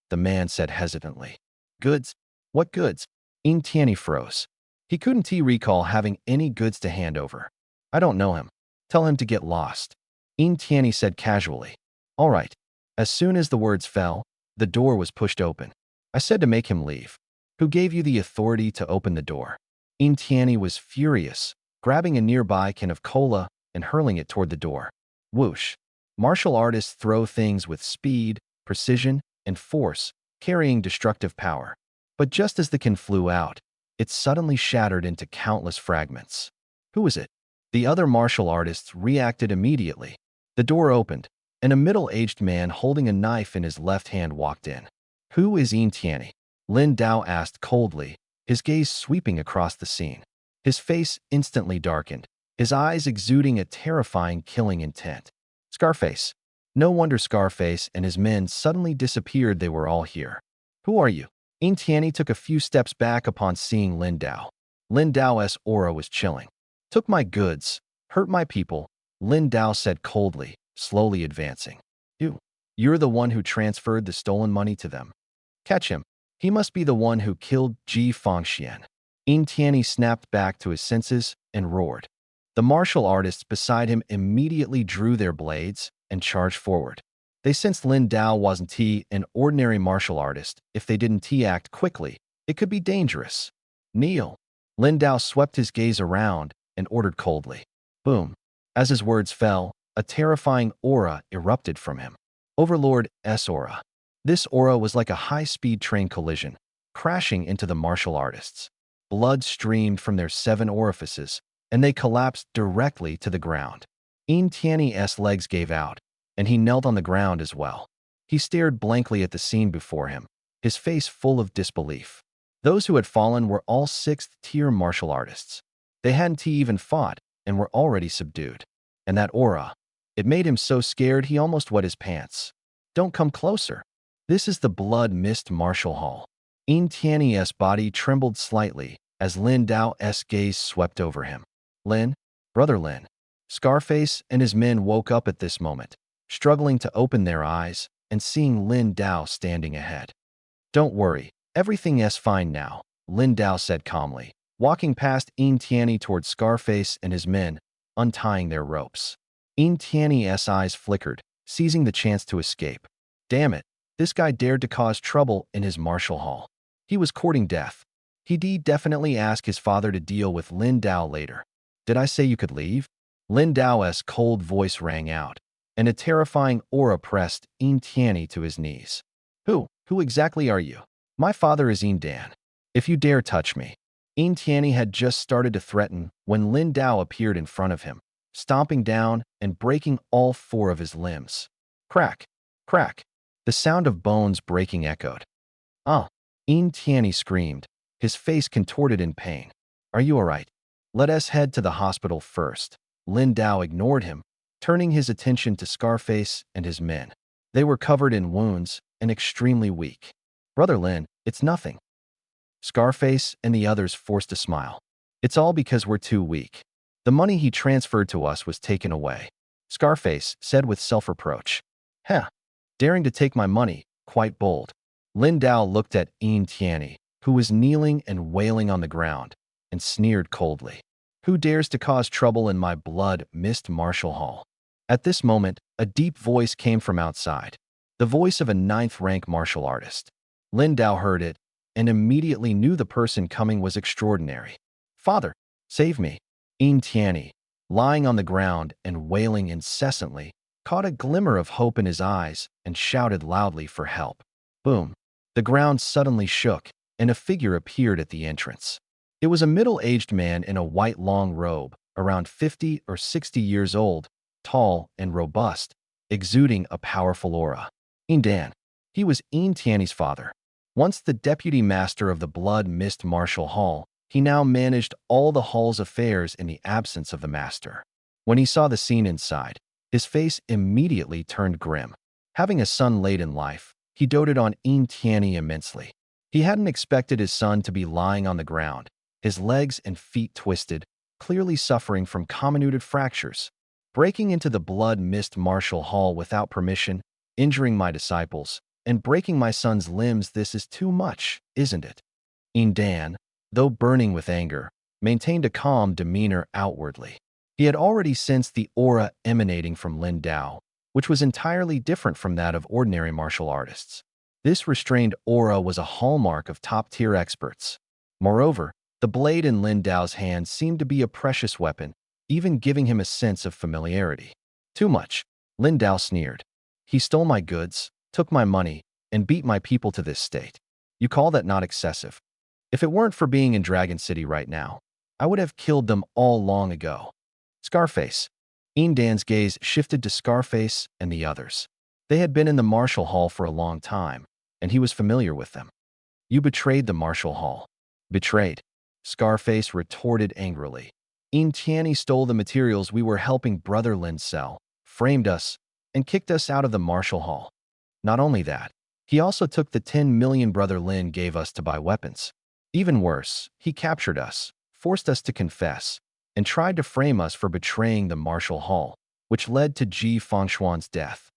The man said hesitantly. Goods? What goods? In Tianyi froze. He couldn't recall having any goods to hand over. I don't know him. Tell him to get lost. In Tianyi said casually. All right. As soon as the words fell, the door was pushed open. I said to make him leave. Who gave you the authority to open the door? In Tianyi was furious, grabbing a nearby can of cola and hurling it toward the door. Whoosh. Martial artists throw things with speed, precision, and force, carrying destructive power. But just as the can flew out, it suddenly shattered into countless fragments. Who was it? The other martial artists reacted immediately. The door opened, and a middle-aged man holding a knife in his left hand walked in. Who is In Tianyi? Lin Dao asked coldly, his gaze sweeping across the scene. His face instantly darkened, his eyes exuding a terrifying killing intent. Scarface. No wonder Scarface and his men suddenly disappeared. They were all here. Who are you? In Tianyi took a few steps back upon seeing Lin Dao. Lin Dao's aura was chilling. Took my goods, hurt my people, Lin Dao said coldly, slowly advancing. You're the one who transferred the stolen money to them. Catch him. He must be the one who killed Ji Fangxian. In Tianyi snapped back to his senses and roared. The martial artists beside him immediately drew their blades and charged forward. They sensed Lin Dao wasn't an ordinary martial artist. If they didn't act quickly, it could be dangerous. Kneel. Lin Dao swept his gaze around and ordered coldly. Boom. As his words fell, a terrifying aura erupted from him. Overlord's aura. This aura was like a high-speed train collision, crashing into the martial artists. Blood streamed from their 7 orifices, and they collapsed directly to the ground. In Tianyi's legs gave out, and he knelt on the ground as well. He stared blankly at the scene before him, his face full of disbelief. Those who had fallen were all 6th-tier martial artists. They hadn't even fought and were already subdued. And that aura, it made him so scared he almost wet his pants. Don't come closer. This is the blood-mist martial hall. In Tianyi's body trembled slightly as Lin Dao's gaze swept over him. Lin, brother Lin. Scarface and his men woke up at this moment, struggling to open their eyes and seeing Lin Dao standing ahead. Don't worry, everything's fine now, Lin Dao said calmly, walking past In Tianyi towards Scarface and his men, untying their ropes. In Tianyi's eyes flickered, seizing the chance to escape. Damn it, this guy dared to cause trouble in his martial hall. He was courting death. He'd definitely ask his father to deal with Lin Dao later. Did I say you could leave? Lin Dao's cold voice rang out, and a terrifying aura pressed Yin Tianyi to his knees. Who exactly are you? My father is Yin Dan. If you dare touch me. Yin Tianyi had just started to threaten when Lin Dao appeared in front of him, stomping down and breaking all 4 of his limbs. Crack, crack. The sound of bones breaking echoed. Ah! Yin Tianyi screamed, his face contorted in pain. Are you all right? Let us head to the hospital first. Lin Dao ignored him, turning his attention to Scarface and his men. They were covered in wounds and extremely weak. Brother Lin, it's nothing. Scarface and the others forced a smile. It's all because we're too weak. The money he transferred to us was taken away. Scarface said with self-reproach. Heh, daring to take my money, quite bold. Lin Dao looked at Yin Tianyi, who was kneeling and wailing on the ground, and sneered coldly. Who dares to cause trouble in my blood-mist martial hall? At this moment, a deep voice came from outside, the voice of a 9th-rank martial artist. Lin Dao heard it, and immediately knew the person coming was extraordinary. Father, save me. Yin Tianyi, lying on the ground and wailing incessantly, caught a glimmer of hope in his eyes and shouted loudly for help. Boom. The ground suddenly shook, and a figure appeared at the entrance. It was a middle-aged man in a white long robe, around 50 or 60 years old, tall and robust, exuding a powerful aura. Yin Dan. He was Yin Tianyi's father. Once the deputy master of the Blood Mist Martial Hall, he now managed all the hall's affairs in the absence of the master. When he saw the scene inside, his face immediately turned grim. Having a son late in life, he doted on Yin Tianyi immensely. He hadn't expected his son to be lying on the ground, his legs and feet twisted, clearly suffering from comminuted fractures. Breaking into the Blood Mist Martial Hall without permission, injuring my disciples, and breaking my son's limbs, this is too much, isn't it? Yin Dan, though burning with anger, maintained a calm demeanor outwardly. He had already sensed the aura emanating from Lin Dao, which was entirely different from that of ordinary martial artists. This restrained aura was a hallmark of top-tier experts. Moreover, the blade in Lin Dao's hand seemed to be a precious weapon, even giving him a sense of familiarity. Too much, Lin Dao sneered. He stole my goods, took my money, and beat my people to this state. You call that not excessive? If it weren't for being in Dragon City right now, I would have killed them all long ago. Scarface. Yin Dan's gaze shifted to Scarface and the others. They had been in the martial hall for a long time, and he was familiar with them. You betrayed the martial hall. Betrayed? Scarface retorted angrily. Yin Tianyi stole the materials we were helping Brother Lin sell, framed us, and kicked us out of the martial hall. Not only that, he also took the 10 million Brother Lin gave us to buy weapons. Even worse, he captured us, forced us to confess, and tried to frame us for betraying the martial hall, which led to Ji Fengshuan's death.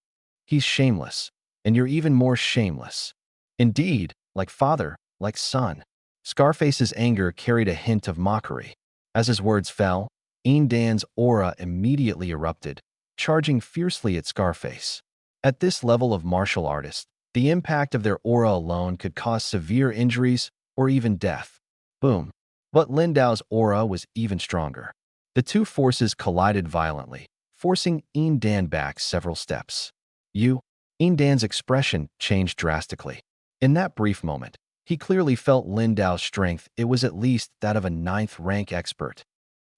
He's shameless, and you're even more shameless. Indeed, like father, like son. Scarface's anger carried a hint of mockery. As his words fell, Yin Dan's aura immediately erupted, charging fiercely at Scarface. At this level of martial artist, the impact of their aura alone could cause severe injuries or even death. Boom. But Lin Dao's aura was even stronger. The two forces collided violently, forcing Yin Dan back several steps. Yin Dan's expression changed drastically. In that brief moment, he clearly felt Lin Dao's strength. It was at least that of a 9th-rank expert.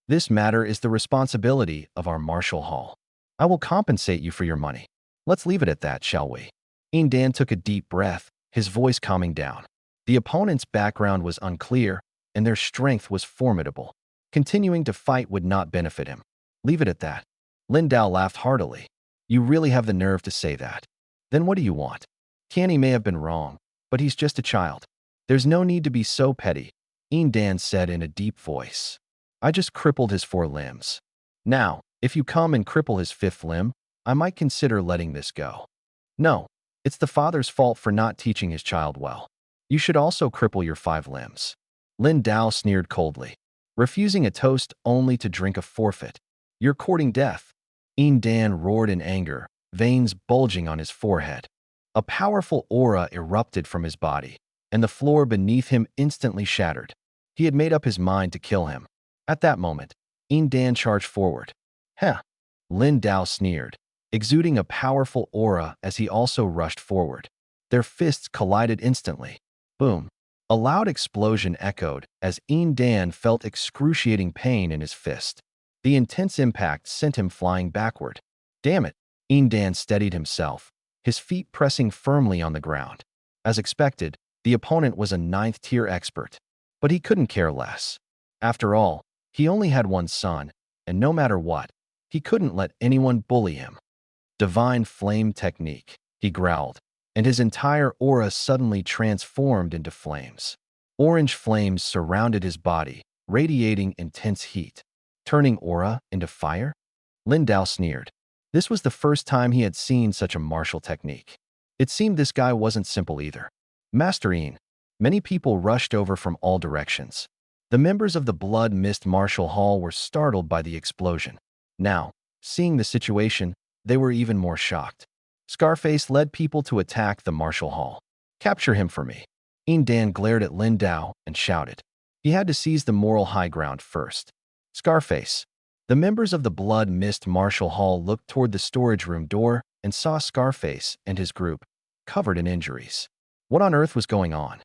This matter is the responsibility of our martial hall. I will compensate you for your money. Let's leave it at that, shall we? Yin Dan took a deep breath, his voice calming down. The opponent's background was unclear, and their strength was formidable. Continuing to fight would not benefit him. Leave it at that. Lin Dao laughed heartily. You really have the nerve to say that. Then what do you want? Tianyi may have been wrong, but he's just a child. There's no need to be so petty, Yin Dan said in a deep voice. I just crippled his 4 limbs. Now, if you come and cripple his 5th limb, I might consider letting this go. No, it's the father's fault for not teaching his child well. You should also cripple your 5 limbs. Lin Dao sneered coldly, refusing a toast only to drink a forfeit. You're courting death. Yin Dan roared in anger, veins bulging on his forehead. A powerful aura erupted from his body, and the floor beneath him instantly shattered. He had made up his mind to kill him. At that moment, Yin Dan charged forward. Heh. Lin Dao sneered, exuding a powerful aura as he also rushed forward. Their fists collided instantly. Boom. A loud explosion echoed as Yin Dan felt excruciating pain in his fist. The intense impact sent him flying backward. Damn it. Yin Dan steadied himself, his feet pressing firmly on the ground. As expected, the opponent was a ninth-tier expert, but he couldn't care less. After all, he only had one son, and no matter what, he couldn't let anyone bully him. Divine flame technique, he growled, and his entire aura suddenly transformed into flames. Orange flames surrounded his body, radiating intense heat. Turning aura into fire? Lin Dao sneered. This was the first time he had seen such a martial technique. It seemed this guy wasn't simple either. Master Yin. Many people rushed over from all directions. The members of the Blood Mist Martial Hall were startled by the explosion. Now, seeing the situation, they were even more shocked. Scarface led people to attack the Martial Hall. Capture him for me. Yin Dan glared at Lin Dao and shouted. He had to seize the moral high ground first. Scarface. The members of the Blood Mist Martial Hall looked toward the storage room door and saw Scarface and his group, covered in injuries. What on earth was going on?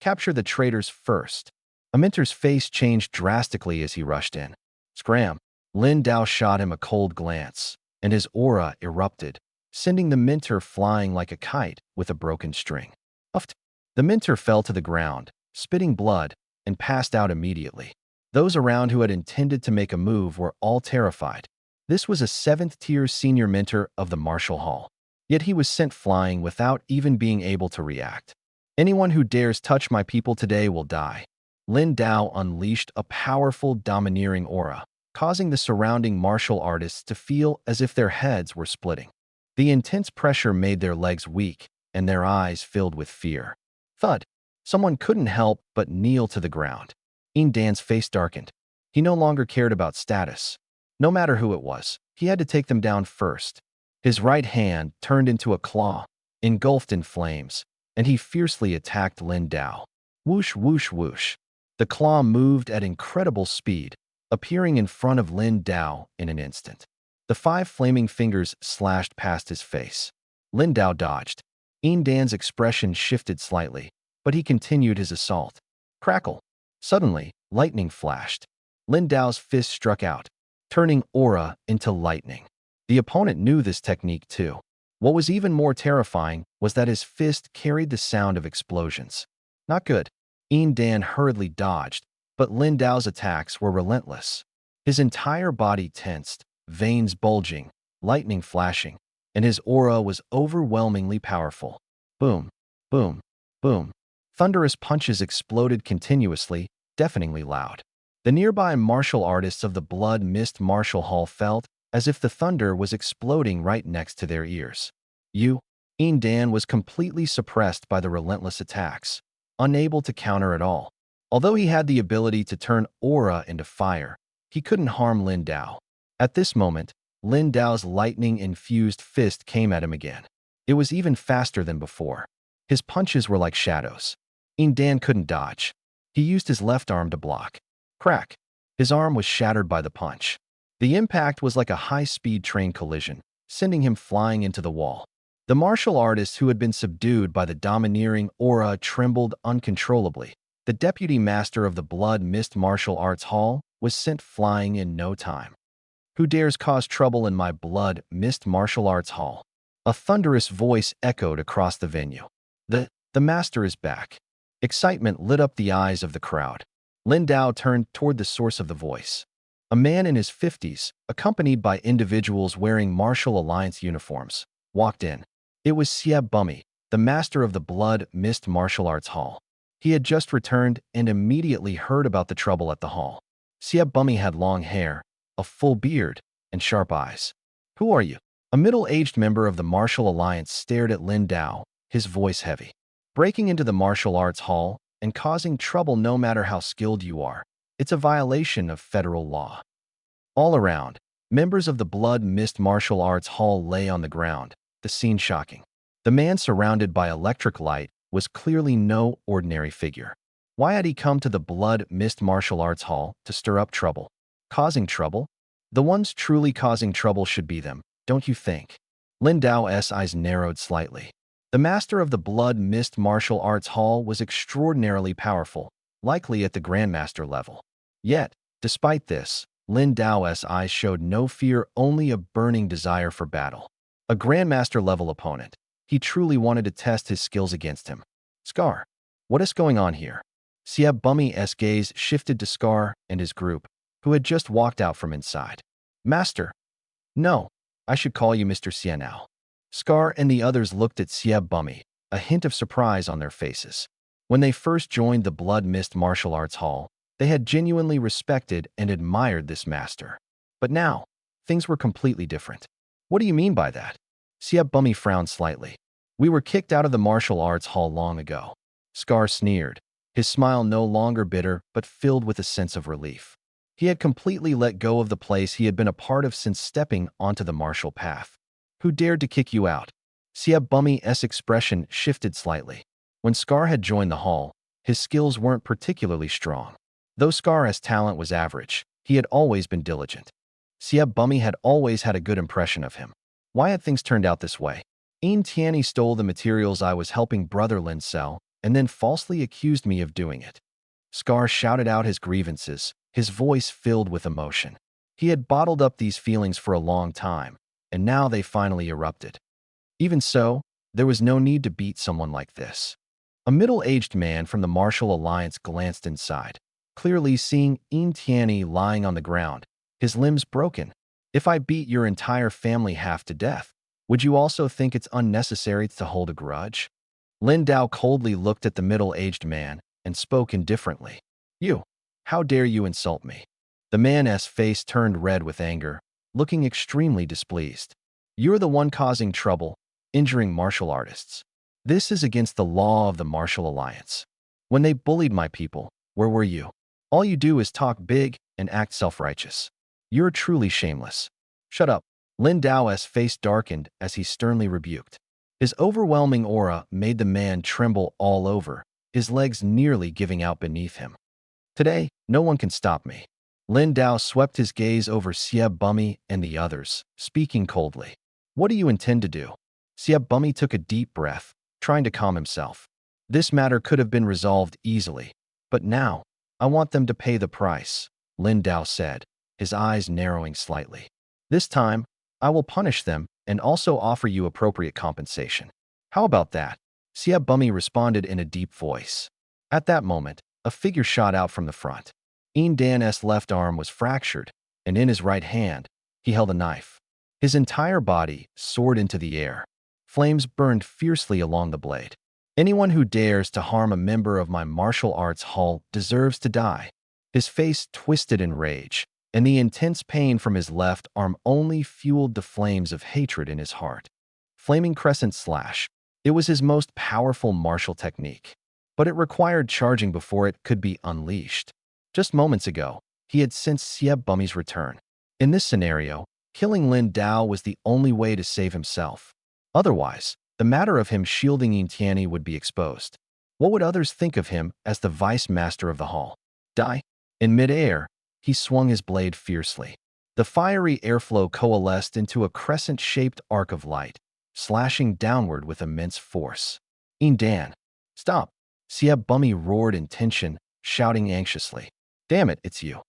Capture the traitors first. Aminter's face changed drastically as he rushed in. Scram! Lin Dao shot him a cold glance, and his aura erupted, sending the Minter flying like a kite with a broken string. Uffed! The Minter fell to the ground, spitting blood, and passed out immediately. Those around who had intended to make a move were all terrified. This was a 7th-tier senior Minter of the Martial Hall, yet he was sent flying without even being able to react. Anyone who dares touch my people today will die. Lin Dao unleashed a powerful, domineering aura, causing the surrounding martial artists to feel as if their heads were splitting. The intense pressure made their legs weak, and their eyes filled with fear. Thud! Someone couldn't help but kneel to the ground. Yin Dan's face darkened. He no longer cared about status. No matter who it was, he had to take them down first. His right hand turned into a claw, engulfed in flames, and he fiercely attacked Lin Dao. Whoosh, whoosh, whoosh. The claw moved at incredible speed, appearing in front of Lin Dao in an instant. The 5 flaming fingers slashed past his face. Lin Dao dodged. Yin Dan's expression shifted slightly, but he continued his assault. Crackle! Suddenly, lightning flashed. Lin Dao's fist struck out, turning aura into lightning. The opponent knew this technique too. What was even more terrifying was that his fist carried the sound of explosions. Not good. Yin Dan hurriedly dodged, but Lin Dao's attacks were relentless. His entire body tensed, veins bulging, lightning flashing, and his aura was overwhelmingly powerful. Boom, boom, boom. Thunderous punches exploded continuously, deafeningly loud. The nearby martial artists of the Blood Mist Martial Hall felt as if the thunder was exploding right next to their ears. Yin Dan was completely suppressed by the relentless attacks, unable to counter at all. Although he had the ability to turn aura into fire, he couldn't harm Lin Dao. At this moment, Lin Dao's lightning-infused fist came at him again. It was even faster than before. His punches were like shadows. Yin Dan couldn't dodge. He used his left arm to block. Crack! His arm was shattered by the punch. The impact was like a high-speed train collision, sending him flying into the wall. The martial artist who had been subdued by the domineering aura trembled uncontrollably. The deputy master of the Blood Mist Martial Arts Hall was sent flying in no time. Who dares cause trouble in my Blood Mist Martial Arts Hall? A thunderous voice echoed across the venue. The master is back. Excitement lit up the eyes of the crowd. Lin Dao turned toward the source of the voice. A man in his 50s, accompanied by individuals wearing Martial Alliance uniforms, walked in. It was Sieb Bummy, the master of the Blood Mist Martial Arts Hall. He had just returned and immediately heard about the trouble at the hall. Sieb Bummy had long hair, a full beard, and sharp eyes. Who are you? A middle-aged member of the Martial Alliance stared at Lin Dao, his voice heavy. Breaking into the martial arts hall and causing trouble no matter how skilled you are, it's a violation of federal law. All around, members of the Blood Mist Martial Arts Hall lay on the ground, the scene shocking. The man surrounded by electric light was clearly no ordinary figure. Why had he come to the Blood Mist Martial Arts Hall to stir up trouble? Causing trouble? The ones truly causing trouble should be them, don't you think? Lin Dao's eyes narrowed slightly. The master of the Blood Mist Martial Arts Hall was extraordinarily powerful, likely at the Grandmaster level. Yet, despite this, Lin Dao's eyes showed no fear, only a burning desire for battle. A Grandmaster-level opponent. He truly wanted to test his skills against him. Scar, what is going on here? Sieb Bummy's gaze shifted to Scar and his group, who had just walked out from inside. Master. No, I should call you Mr. Xianao. Scar and the others looked at Sieb Bummy, a hint of surprise on their faces. When they first joined the Blood Mist Martial Arts Hall, they had genuinely respected and admired this master. But now, things were completely different. What do you mean by that? Sieb Bummy frowned slightly. We were kicked out of the martial arts hall long ago. Scar sneered, his smile no longer bitter but filled with a sense of relief. He had completely let go of the place he had been a part of since stepping onto the martial path. Who dared to kick you out? Sieb Bummy's expression shifted slightly. When Scar had joined the hall, his skills weren't particularly strong. Though Scar's talent was average, he had always been diligent. Sieb Bummy had always had a good impression of him. Why had things turned out this way? Tianyi stole the materials I was helping Brother Lin sell, and then falsely accused me of doing it. Scar shouted out his grievances, his voice filled with emotion. He had bottled up these feelings for a long time, and now they finally erupted. Even so, there was no need to beat someone like this. A middle-aged man from the Martial Alliance glanced inside, clearly seeing Tianyi lying on the ground, his limbs broken. If I beat your entire family half to death, would you also think it's unnecessary to hold a grudge? Lin Dao coldly looked at the middle-aged man and spoke indifferently. You, how dare you insult me? The man's face turned red with anger, looking extremely displeased. You're the one causing trouble, injuring martial artists. This is against the law of the Martial Alliance. When they bullied my people, where were you? All you do is talk big and act self-righteous. You're truly shameless. Shut up. Lin Dao's face darkened as he sternly rebuked. His overwhelming aura made the man tremble all over, his legs nearly giving out beneath him. Today, no one can stop me. Lin Dao swept his gaze over Sieb Bummy and the others, speaking coldly. What do you intend to do? Sieb Bummy took a deep breath, trying to calm himself. This matter could have been resolved easily, but now, I want them to pay the price, Lin Dao said, his eyes narrowing slightly. This time, I will punish them and also offer you appropriate compensation. How about that? Sieb Bummy responded in a deep voice. At that moment, a figure shot out from the front. Dan's left arm was fractured, and in his right hand, he held a knife. His entire body soared into the air. Flames burned fiercely along the blade. Anyone who dares to harm a member of my martial arts hall deserves to die. His face twisted in rage, and the intense pain from his left arm only fueled the flames of hatred in his heart. Flaming Crescent Slash. It was his most powerful martial technique, but it required charging before it could be unleashed. Just moments ago, he had sensed Sieb Bummy's return. In this scenario, killing Lin Dao was the only way to save himself. Otherwise, the matter of him shielding Tianyi would be exposed. What would others think of him as the vice master of the hall? Die? In midair, he swung his blade fiercely. The fiery airflow coalesced into a crescent-shaped arc of light, slashing downward with immense force. Dan, stop! Sieb Bummy roared in tension, shouting anxiously. Damn it, it's you.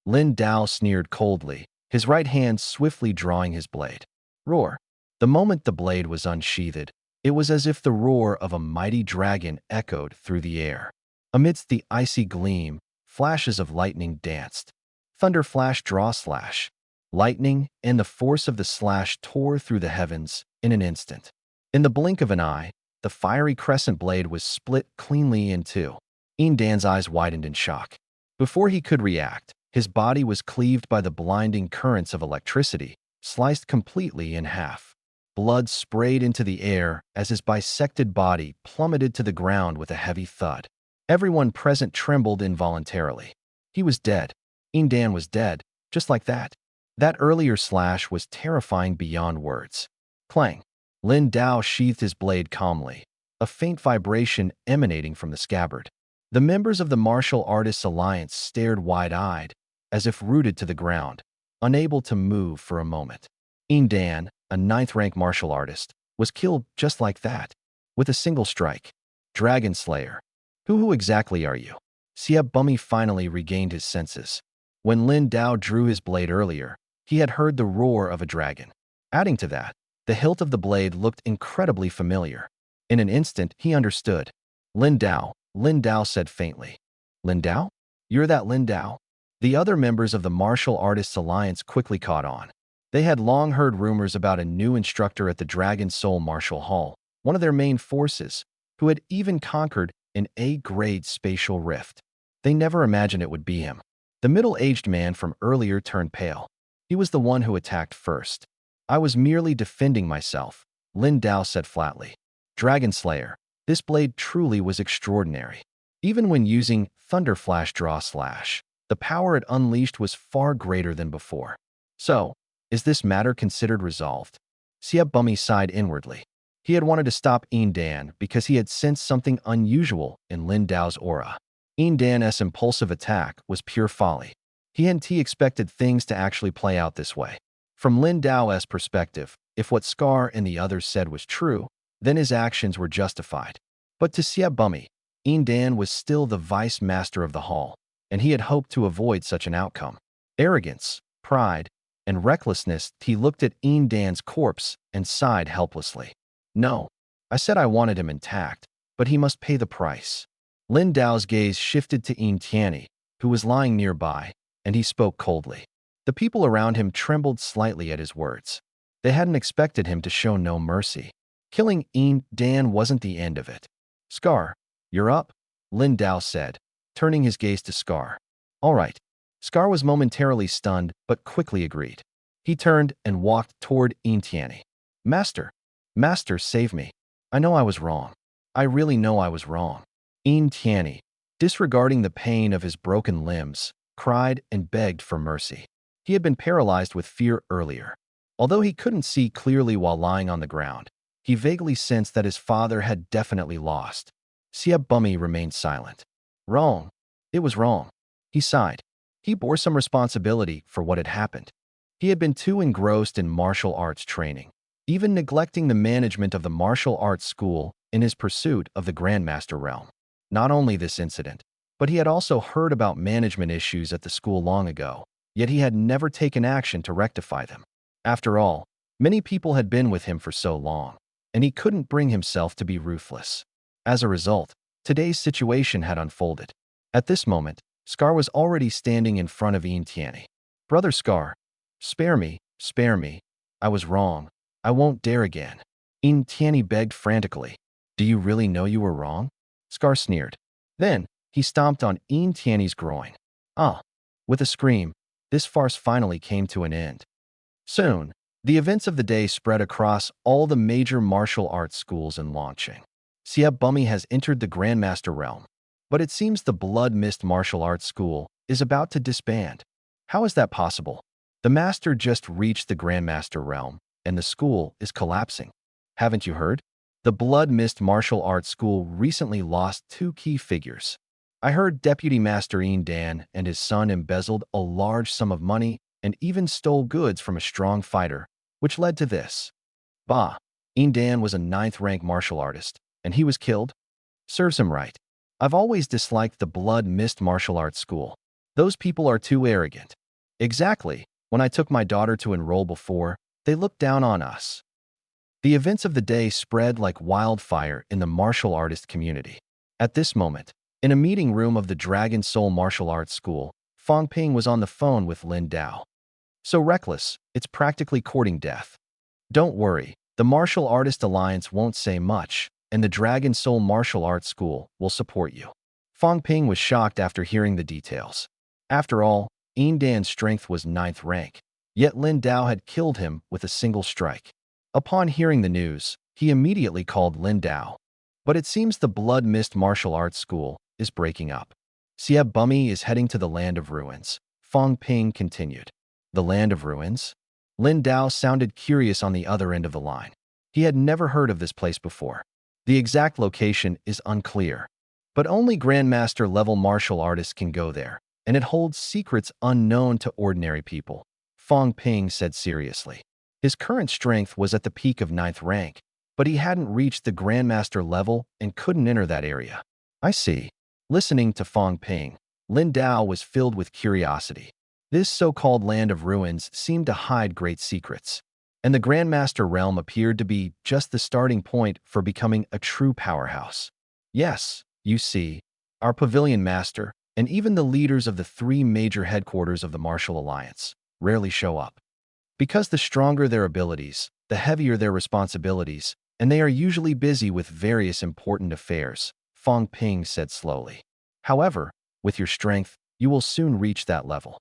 Lin Dao sneered coldly, his right hand swiftly drawing his blade. Roar. The moment the blade was unsheathed, it was as if the roar of a mighty dragon echoed through the air. Amidst the icy gleam, flashes of lightning danced. Thunder flash, draw slash. Lightning and the force of the slash tore through the heavens in an instant. In the blink of an eye, the fiery crescent blade was split cleanly in two. Dan's eyes widened in shock. Before he could react, his body was cleaved by the blinding currents of electricity, sliced completely in half. Blood sprayed into the air as his bisected body plummeted to the ground with a heavy thud. Everyone present trembled involuntarily. He was dead. Dan was dead, just like that. That earlier slash was terrifying beyond words. Clang. Lin Dao sheathed his blade calmly, a faint vibration emanating from the scabbard. The members of the Martial Artists Alliance stared wide-eyed, as if rooted to the ground. unable to move for a moment. Yin Dan, a ninth-rank martial artist, was killed just like that, with a single strike. Dragon Slayer. Who exactly are you? Sieb Bummy finally regained his senses. When Lin Dao drew his blade earlier, he had heard the roar of a dragon. Adding to that, the hilt of the blade looked incredibly familiar. In an instant, he understood. Lin Dao said faintly. Lin Dao? You're that Lin Dao? The other members of the Martial Artists Alliance quickly caught on. They had long heard rumors about a new instructor at the Dragon Soul Martial Hall, one of their main forces, who had even conquered an A-grade spatial rift. They never imagined it would be him. The middle-aged man from earlier turned pale. He was the one who attacked first. I was merely defending myself, Lin Dao said flatly. Dragon Slayer, this blade truly was extraordinary. Even when using Thunder Flash Draw Slash, the power it unleashed was far greater than before. So, is this matter considered resolved? Sieb Bummy sighed inwardly. He had wanted to stop Yin Dan because he had sensed something unusual in Lin Dao's aura. Yin Dan's impulsive attack was pure folly. He hadn't expected things to actually play out this way. From Lin Dao's perspective, if what Scar and the others said was true, then his actions were justified. But to Sieb Bummy, Yin Dan was still the vice master of the hall, and he had hoped to avoid such an outcome. Arrogance, pride, and recklessness, he looked at Yin Dan's corpse and sighed helplessly. No, I said I wanted him intact, but he must pay the price. Lin Dao's gaze shifted to Yin Tianyi, who was lying nearby, and he spoke coldly. The people around him trembled slightly at his words. They hadn't expected him to show no mercy. Killing Yin Dan wasn't the end of it. Scar, you're up, Lin Dao said, turning his gaze to Scar. All right. Scar was momentarily stunned, but quickly agreed. He turned and walked toward Yin Tianyi. Master, save me. I know I was wrong. I really know I was wrong. Yin Tianyi, disregarding the pain of his broken limbs, cried and begged for mercy. He had been paralyzed with fear earlier. Although he couldn't see clearly while lying on the ground, he vaguely sensed that his father had definitely lost. Sieb Bummy remained silent. Wrong. It was wrong. He sighed. He bore some responsibility for what had happened. He had been too engrossed in martial arts training, even neglecting the management of the martial arts school in his pursuit of the Grandmaster realm. Not only this incident, but he had also heard about management issues at the school long ago, yet he had never taken action to rectify them. After all, many people had been with him for so long, and he couldn't bring himself to be ruthless. As a result, today's situation had unfolded. At this moment, Scar was already standing in front of Yin Tianyi. Brother Scar, spare me, I was wrong. I won't dare again. Yin Tianyi begged frantically. Do you really know you were wrong? Scar sneered. Then, he stomped on Yin Tianyi's groin. Ah! With a scream, this farce finally came to an end. Soon, the events of the day spread across all the major martial arts schools in Longqing. Sieb Bummy has entered the Grandmaster realm, but it seems the Blood Mist Martial Arts School is about to disband. How is that possible? The master just reached the Grandmaster realm, and the school is collapsing. Haven't you heard? The Blood Mist Martial Arts School recently lost 2 key figures. I heard Deputy Master Yin Dan and his son embezzled a large sum of money and even stole goods from a strong fighter, which led to this. Bah! Yin Dan was a 9th-rank martial artist, and he was killed? Serves him right. I've always disliked the Blood Mist Martial Arts School. Those people are too arrogant. Exactly. When I took my daughter to enroll before, they looked down on us. The events of the day spread like wildfire in the martial artist community. At this moment, in a meeting room of the Dragon Soul Martial Arts School, Fang Ping was on the phone with Lin Dao. So reckless, it's practically courting death. Don't worry, the Martial Artist Alliance won't say much, and the Dragon Soul Martial Arts School will support you. Fang Ping was shocked after hearing the details. After all, Yin Dan's strength was 9th rank, yet Lin Dao had killed him with a single strike. Upon hearing the news, he immediately called Lin Dao. But it seems the Blood Mist Martial Arts School is breaking up. Sieb Bummy is heading to the Land of Ruins, Fang Ping continued. The Land of Ruins? Lin Dao sounded curious on the other end of the line. He had never heard of this place before. The exact location is unclear, but only Grandmaster-level martial artists can go there, and it holds secrets unknown to ordinary people. Fong Ping said seriously. His current strength was at the peak of ninth rank, but he hadn't reached the Grandmaster level and couldn't enter that area. I see. Listening to Fong Ping, Lin Dao was filled with curiosity. This so-called land of ruins seemed to hide great secrets, and the Grandmaster realm appeared to be just the starting point for becoming a true powerhouse. Yes, you see, our pavilion master, and even the leaders of the three major headquarters of the Martial Alliance, rarely show up. Because the stronger their abilities, the heavier their responsibilities, and they are usually busy with various important affairs, Fong Ping said slowly. However, with your strength, you will soon reach that level.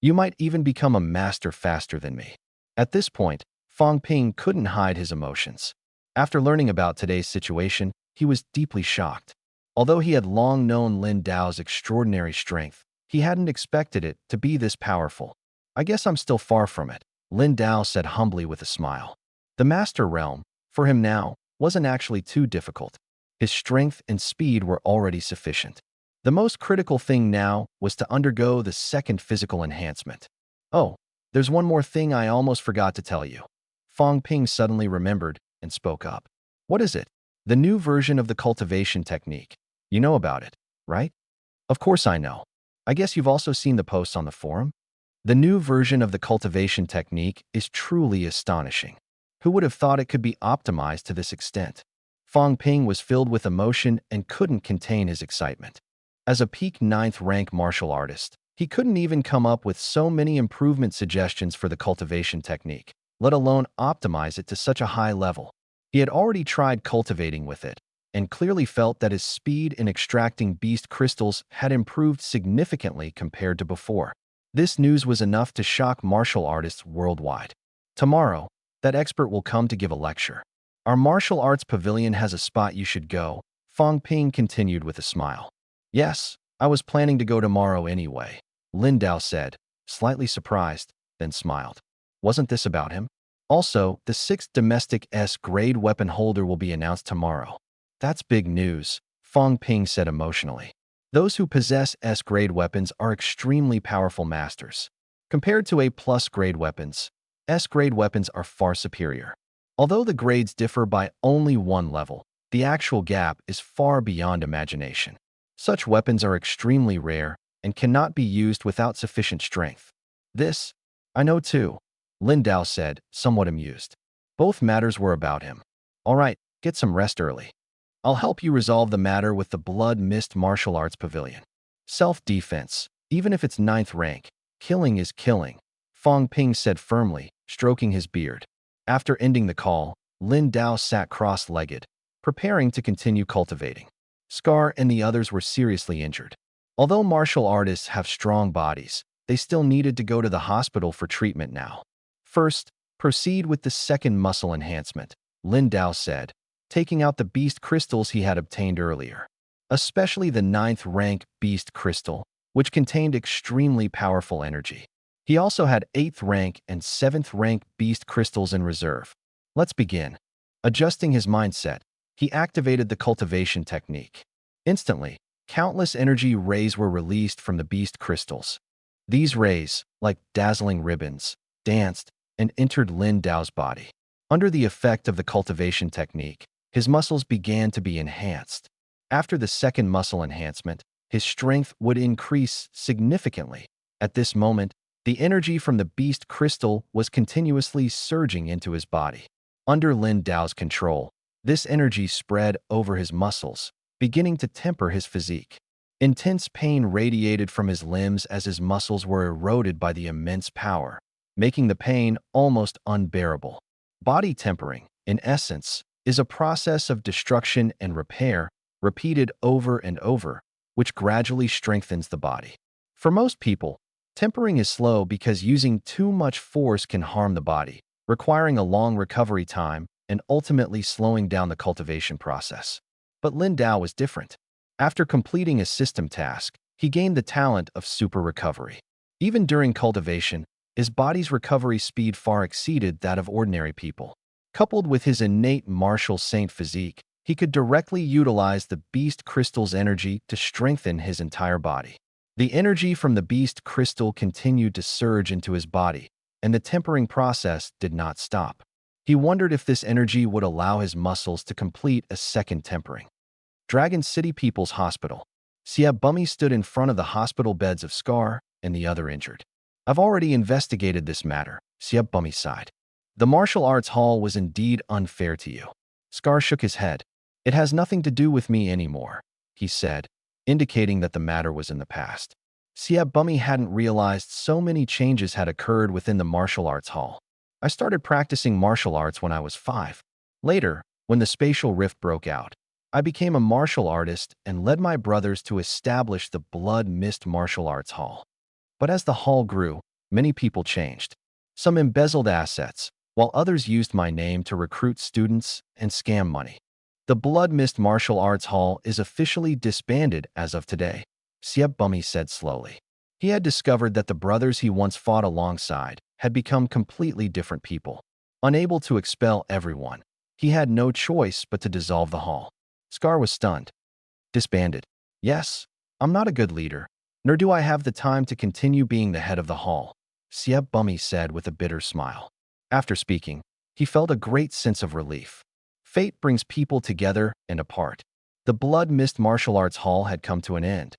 You might even become a master faster than me. At this point, Fong Ping couldn't hide his emotions. After learning about today's situation, he was deeply shocked. Although he had long known Lin Dao's extraordinary strength, he hadn't expected it to be this powerful. I guess I'm still far from it, Lin Dao said humbly with a smile. The Master Realm, for him now, wasn't actually too difficult. His strength and speed were already sufficient. The most critical thing now was to undergo the second physical enhancement. Oh, there's one more thing I almost forgot to tell you. Fong Ping suddenly remembered and spoke up. What is it? The new version of the cultivation technique. You know about it, right? Of course I know. I guess you've also seen the posts on the forum? The new version of the cultivation technique is truly astonishing. Who would have thought it could be optimized to this extent? Fong Ping was filled with emotion and couldn't contain his excitement. As a peak 9th rank martial artist, he couldn't even come up with so many improvement suggestions for the cultivation technique, let alone optimize it to such a high level. He had already tried cultivating with it, and clearly felt that his speed in extracting beast crystals had improved significantly compared to before. This news was enough to shock martial artists worldwide. Tomorrow, that expert will come to give a lecture. Our martial arts pavilion has a spot you should go, Fong Ping continued with a smile. Yes, I was planning to go tomorrow anyway, Lin Dao said, slightly surprised, then smiled. Wasn't this about him? Also, the 6th domestic S-grade weapon holder will be announced tomorrow. That's big news, Fong Ping said emotionally. Those who possess S-grade weapons are extremely powerful masters. Compared to A+ grade weapons, S-grade weapons are far superior. Although the grades differ by only one level, the actual gap is far beyond imagination. Such weapons are extremely rare and cannot be used without sufficient strength. This, I know too, Lin Dao said, somewhat amused. Both matters were about him. All right, get some rest early. I'll help you resolve the matter with the Blood Mist Martial Arts Pavilion. Self-defense, even if it's 9th rank, killing is killing, Fong Ping said firmly, stroking his beard. After ending the call, Lin Dao sat cross-legged, preparing to continue cultivating. Scar and the others were seriously injured. Although martial artists have strong bodies, they still needed to go to the hospital for treatment now. First, proceed with the second muscle enhancement, Lin Dao said, taking out the beast crystals he had obtained earlier. Especially the 9th rank beast crystal, which contained extremely powerful energy. He also had 8th rank and 7th rank beast crystals in reserve. Let's begin. Adjusting his mindset, he activated the cultivation technique. Instantly, countless energy rays were released from the beast crystals. These rays, like dazzling ribbons, danced and entered Lin Dao's body. Under the effect of the cultivation technique, his muscles began to be enhanced. After the second muscle enhancement, his strength would increase significantly. At this moment, the energy from the beast crystal was continuously surging into his body. Under Lin Dao's control, this energy spread over his muscles, beginning to temper his physique. Intense pain radiated from his limbs as his muscles were eroded by the immense power, making the pain almost unbearable. Body tempering, in essence, is a process of destruction and repair, repeated over and over, which gradually strengthens the body. For most people, tempering is slow because using too much force can harm the body, requiring a long recovery time and ultimately slowing down the cultivation process. But Lin Dao was different. After completing a system task, he gained the talent of super recovery. Even during cultivation, his body's recovery speed far exceeded that of ordinary people. Coupled with his innate martial saint physique, he could directly utilize the beast crystal's energy to strengthen his entire body. The energy from the beast crystal continued to surge into his body, and the tempering process did not stop. He wondered if this energy would allow his muscles to complete a second tempering. Dragon City People's Hospital. Sieb Bummy stood in front of the hospital beds of Scar and the other injured. I've already investigated this matter, Sieb Bummy sighed. The martial arts hall was indeed unfair to you. Scar shook his head. It has nothing to do with me anymore, he said, indicating that the matter was in the past. Sieb Bummy hadn't realized so many changes had occurred within the martial arts hall. I started practicing martial arts when I was 5. Later, when the spatial rift broke out, I became a martial artist and led my brothers to establish the Blood Mist Martial Arts Hall. But as the hall grew, many people changed. Some embezzled assets, while others used my name to recruit students and scam money. The Blood Mist Martial Arts Hall is officially disbanded as of today, Sieb Bummy said slowly. He had discovered that the brothers he once fought alongside had become completely different people. Unable to expel everyone, he had no choice but to dissolve the hall. Scar was stunned. Disbanded. Yes, I'm not a good leader, nor do I have the time to continue being the head of the hall, Sieb Bummy said with a bitter smile. After speaking, he felt a great sense of relief. Fate brings people together and apart. The Blood Mist Martial Arts Hall had come to an end.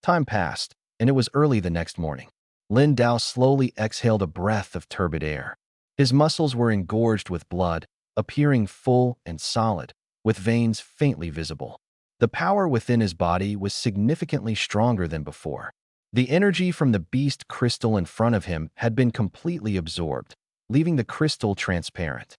Time passed, and it was early the next morning. Lin Dao slowly exhaled a breath of turbid air. His muscles were engorged with blood, appearing full and solid, with veins faintly visible. The power within his body was significantly stronger than before. The energy from the beast crystal in front of him had been completely absorbed, leaving the crystal transparent.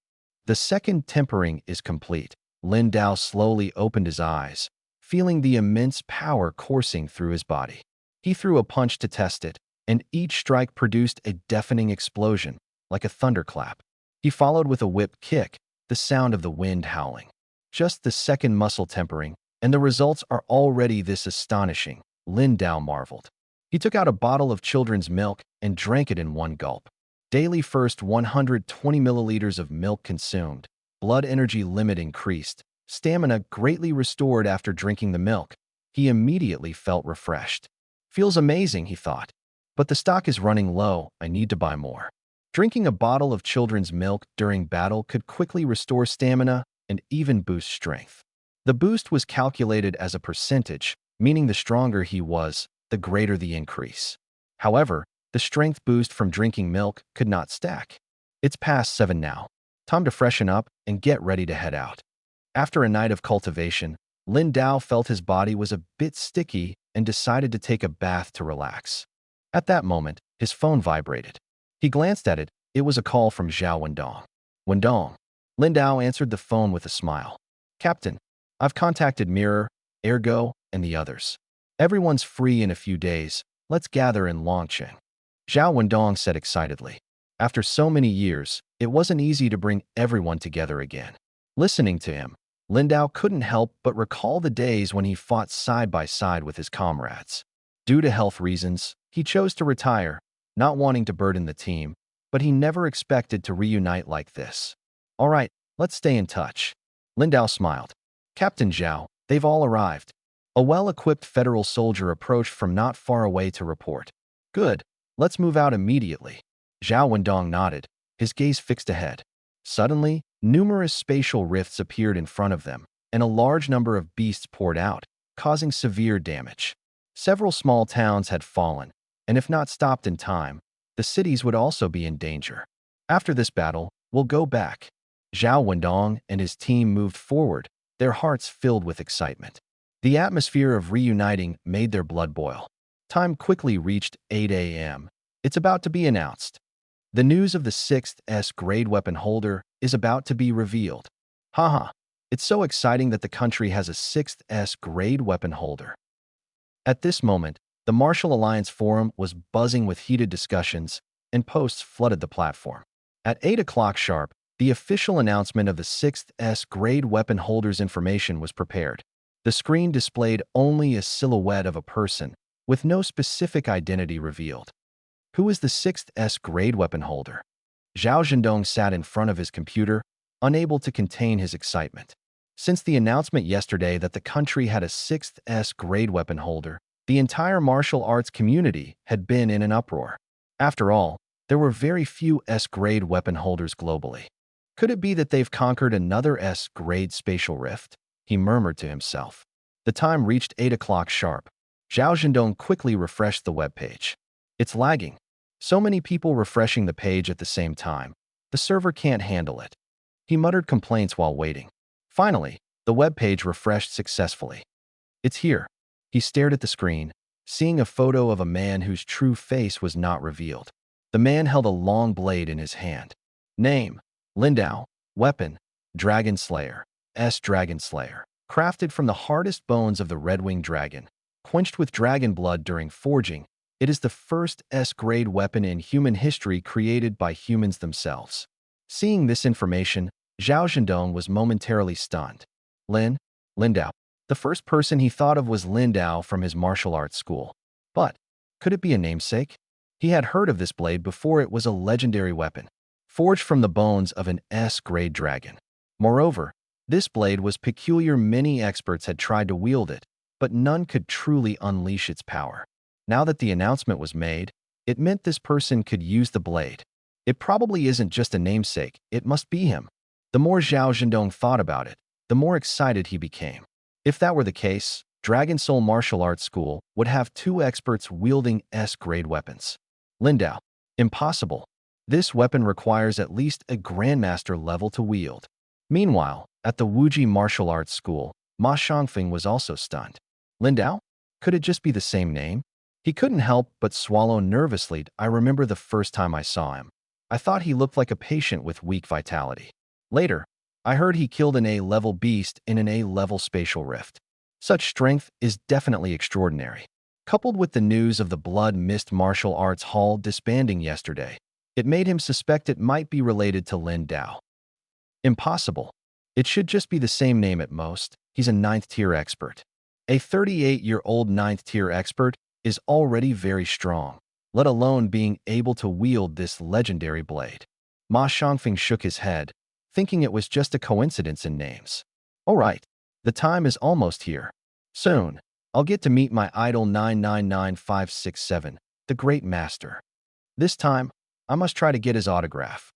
The second tempering is complete. Lin Dao slowly opened his eyes, feeling the immense power coursing through his body. He threw a punch to test it, and each strike produced a deafening explosion, like a thunderclap. He followed with a whip kick, the sound of the wind howling. Just the second muscle tempering, and the results are already this astonishing, Lin Dao marveled. He took out a bottle of children's milk and drank it in one gulp. Daily first 120 milliliters of milk consumed. Blood energy limit increased. Stamina greatly restored after drinking the milk. He immediately felt refreshed. Feels amazing, he thought. But the stock is running low, I need to buy more. Drinking a bottle of children's milk during battle could quickly restore stamina and even boost strength. The boost was calculated as a percentage, meaning the stronger he was, the greater the increase. However, the strength boost from drinking milk could not stack. It's past 7 now. Time to freshen up and get ready to head out. After a night of cultivation, Lin Dao felt his body was a bit sticky and decided to take a bath to relax. At that moment, his phone vibrated. He glanced at it. It was a call from Zhao Wendong. Wendong. Lin Dao answered the phone with a smile. Captain, I've contacted Mirror, Ergo, and the others. Everyone's free in a few days. Let's gather in Longqing. Zhao Wendong said excitedly. After so many years, it wasn't easy to bring everyone together again. Listening to him, Lin Dao couldn't help but recall the days when he fought side by side with his comrades. Due to health reasons, he chose to retire, not wanting to burden the team, but he never expected to reunite like this. All right, let's stay in touch. Lin Dao smiled. Captain Zhao, they've all arrived. A well-equipped federal soldier approached from not far away to report. Good, let's move out immediately. Zhao Wendong nodded, his gaze fixed ahead. Suddenly, numerous spatial rifts appeared in front of them, and a large number of beasts poured out, causing severe damage. Several small towns had fallen, and if not stopped in time, the cities would also be in danger. After this battle, we'll go back. Zhao Wendong and his team moved forward, their hearts filled with excitement. The atmosphere of reuniting made their blood boil. Time quickly reached 8 a.m. It's about to be announced. The news of the 6th S grade weapon holder is about to be revealed. Haha, it's so exciting that the country has a 6th S grade weapon holder. At this moment, the Martial Alliance forum was buzzing with heated discussions, and posts flooded the platform. At 8 o'clock sharp, the official announcement of the 6th S grade weapon holder's information was prepared. The screen displayed only a silhouette of a person, with no specific identity revealed. Who is the 6th S grade weapon holder? Zhao Zhendong sat in front of his computer, unable to contain his excitement. Since the announcement yesterday that the country had a 6th S grade weapon holder, the entire martial arts community had been in an uproar. After all, There were very few S-grade weapon holders globally. Could it be that they've conquered another S-grade spatial rift? He murmured to himself. The time reached 8 o'clock sharp. Zhao Zhendong quickly refreshed the web page. It's lagging. So many people refreshing the page at the same time. The server can't handle it. He muttered complaints while waiting. Finally, the web page refreshed successfully. It's here. He stared at the screen, seeing a photo of a man whose true face was not revealed. The man held a long blade in his hand. Name: Lindao. Weapon: Dragon Slayer. Dragon Slayer. Crafted from the hardest bones of the red-winged dragon. Quenched with dragon blood during forging, it is the first S-grade weapon in human history created by humans themselves. Seeing this information, Zhao Zhendong was momentarily stunned. Lindao. The first person he thought of was Lindao from his martial arts school. But could it be a namesake? He had heard of this blade before. It was a legendary weapon, forged from the bones of an S-grade dragon. Moreover, this blade was peculiar. Many experts had tried to wield it, but none could truly unleash its power. Now that the announcement was made, it meant this person could use the blade. It probably isn't just a namesake, it must be him. The more Zhao Zhendong thought about it, the more excited he became. If that were the case, Dragon Soul Martial Arts School would have 2 experts wielding S-grade weapons. Lindao. Impossible. This weapon requires at least a Grandmaster level to wield. Meanwhile, at the Wuji Martial Arts School, Ma Shangfeng was also stunned. Lindao? Could it just be the same name? He couldn't help but swallow nervously. I remember the first time I saw him. I thought he looked like a patient with weak vitality. Later, I heard he killed an A-level beast in an A-level spatial rift. Such strength is definitely extraordinary. Coupled with the news of the Blood Mist Martial Arts Hall disbanding yesterday, it made him suspect it might be related to Lindao. Impossible. It should just be the same name at most. He's a 9th-tier expert. A 38-year-old 9th-tier expert is already very strong, let alone being able to wield this legendary blade. Ma Shangfeng shook his head, thinking it was just a coincidence in names. All right, the time is almost here. Soon, I'll get to meet my idol 999567, the Great Master. This time, I must try to get his autograph.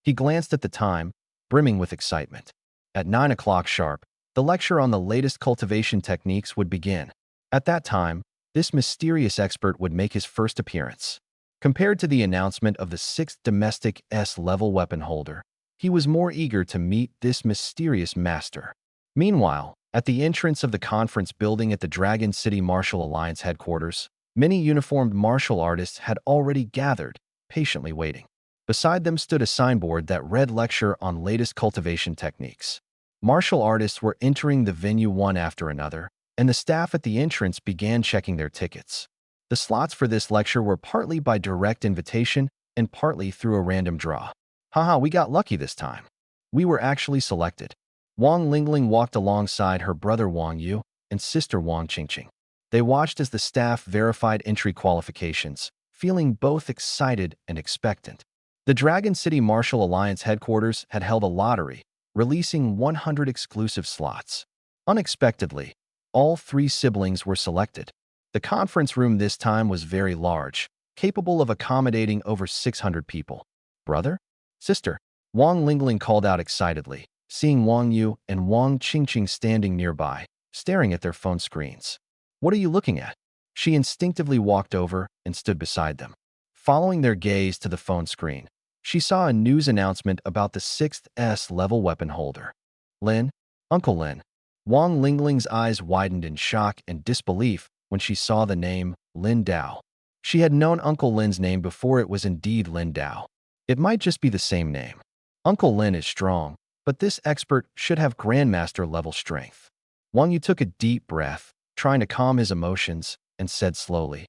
He glanced at the time, brimming with excitement. At 9 o'clock sharp, the lecture on the latest cultivation techniques would begin. At that time, this mysterious expert would make his first appearance. Compared to the announcement of the 6th domestic S-level weapon holder, he was more eager to meet this mysterious master. Meanwhile, at the entrance of the conference building at the Dragon City Martial Alliance headquarters, many uniformed martial artists had already gathered, patiently waiting. Beside them stood a signboard that read Lecture on Latest Cultivation Techniques. Martial artists were entering the venue one after another, and the staff at the entrance began checking their tickets. The slots for this lecture were partly by direct invitation and partly through a random draw. Haha, we got lucky this time. We were actually selected. Wang Lingling walked alongside her brother Wang Yu and sister Wang Qingqing. They watched as the staff verified entry qualifications, feeling both excited and expectant. The Dragon City Martial Alliance headquarters had held a lottery, releasing 100 exclusive slots. Unexpectedly, all 3 siblings were selected. The conference room this time was very large, capable of accommodating over 600 people. Brother? Sister? Wang Lingling called out excitedly, seeing Wang Yu and Wang Qingqing standing nearby, staring at their phone screens. What are you looking at? She instinctively walked over and stood beside them. Following their gaze to the phone screen, she saw a news announcement about the 6th S-level weapon holder. Lin? Uncle Lin. Wang Lingling's eyes widened in shock and disbelief when she saw the name Lindao. She had known Uncle Lin's name before. It was indeed Lindao. It might just be the same name. Uncle Lin is strong, but this expert should have Grandmaster-level strength. Wang Yu took a deep breath, trying to calm his emotions, and said slowly,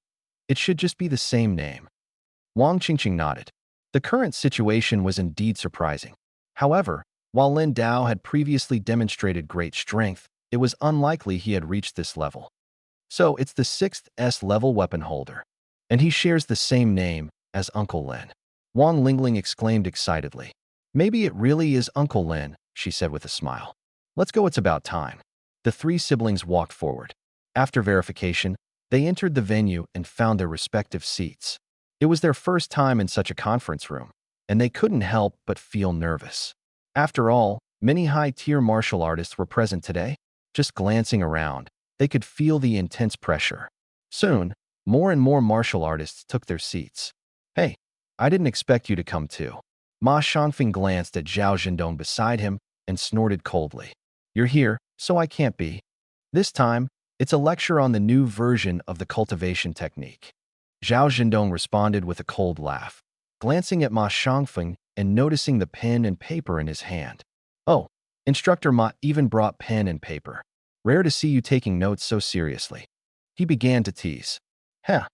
"It should just be the same name." Wang Qingqing nodded. The current situation was indeed surprising. However, while Lin Dao had previously demonstrated great strength, it was unlikely he had reached this level. So it's the 6th S-level weapon holder. And he shares the same name as Uncle Lin. Wang Lingling exclaimed excitedly. Maybe it really is Uncle Lin, she said with a smile. Let's go, it's about time. The 3 siblings walked forward. After verification, they entered the venue and found their respective seats. It was their first time in such a conference room, and they couldn't help but feel nervous. After all, many high-tier martial artists were present today. Just glancing around, they could feel the intense pressure. Soon, more and more martial artists took their seats. Hey, I didn't expect you to come too. Ma Shangfeng glanced at Zhao Zhendong beside him and snorted coldly. You're here, so I can't be. This time, it's a lecture on the new version of the cultivation technique. Zhao Zhendong responded with a cold laugh, glancing at Ma Shangfeng and noticing the pen and paper in his hand. Oh, Instructor Ma even brought pen and paper. Rare to see you taking notes so seriously. He began to tease. Heh,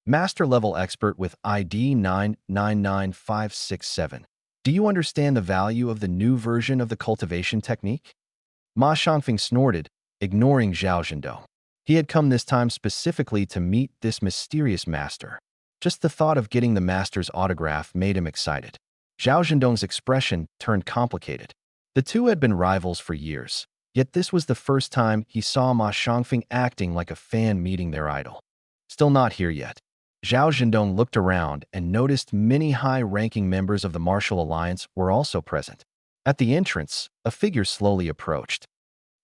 master-level expert with ID 999567. Do you understand the value of the new version of the cultivation technique? Ma Shangfeng snorted, ignoring Zhao Zhendong. He had come this time specifically to meet this mysterious master. Just the thought of getting the master's autograph made him excited. Zhao Zhendong's expression turned complicated. The two had been rivals for years, yet this was the first time he saw Ma Shangfeng acting like a fan meeting their idol. Still not here yet. Zhao Zhendong looked around and noticed many high-ranking members of the Martial Alliance were also present. At the entrance, a figure slowly approached.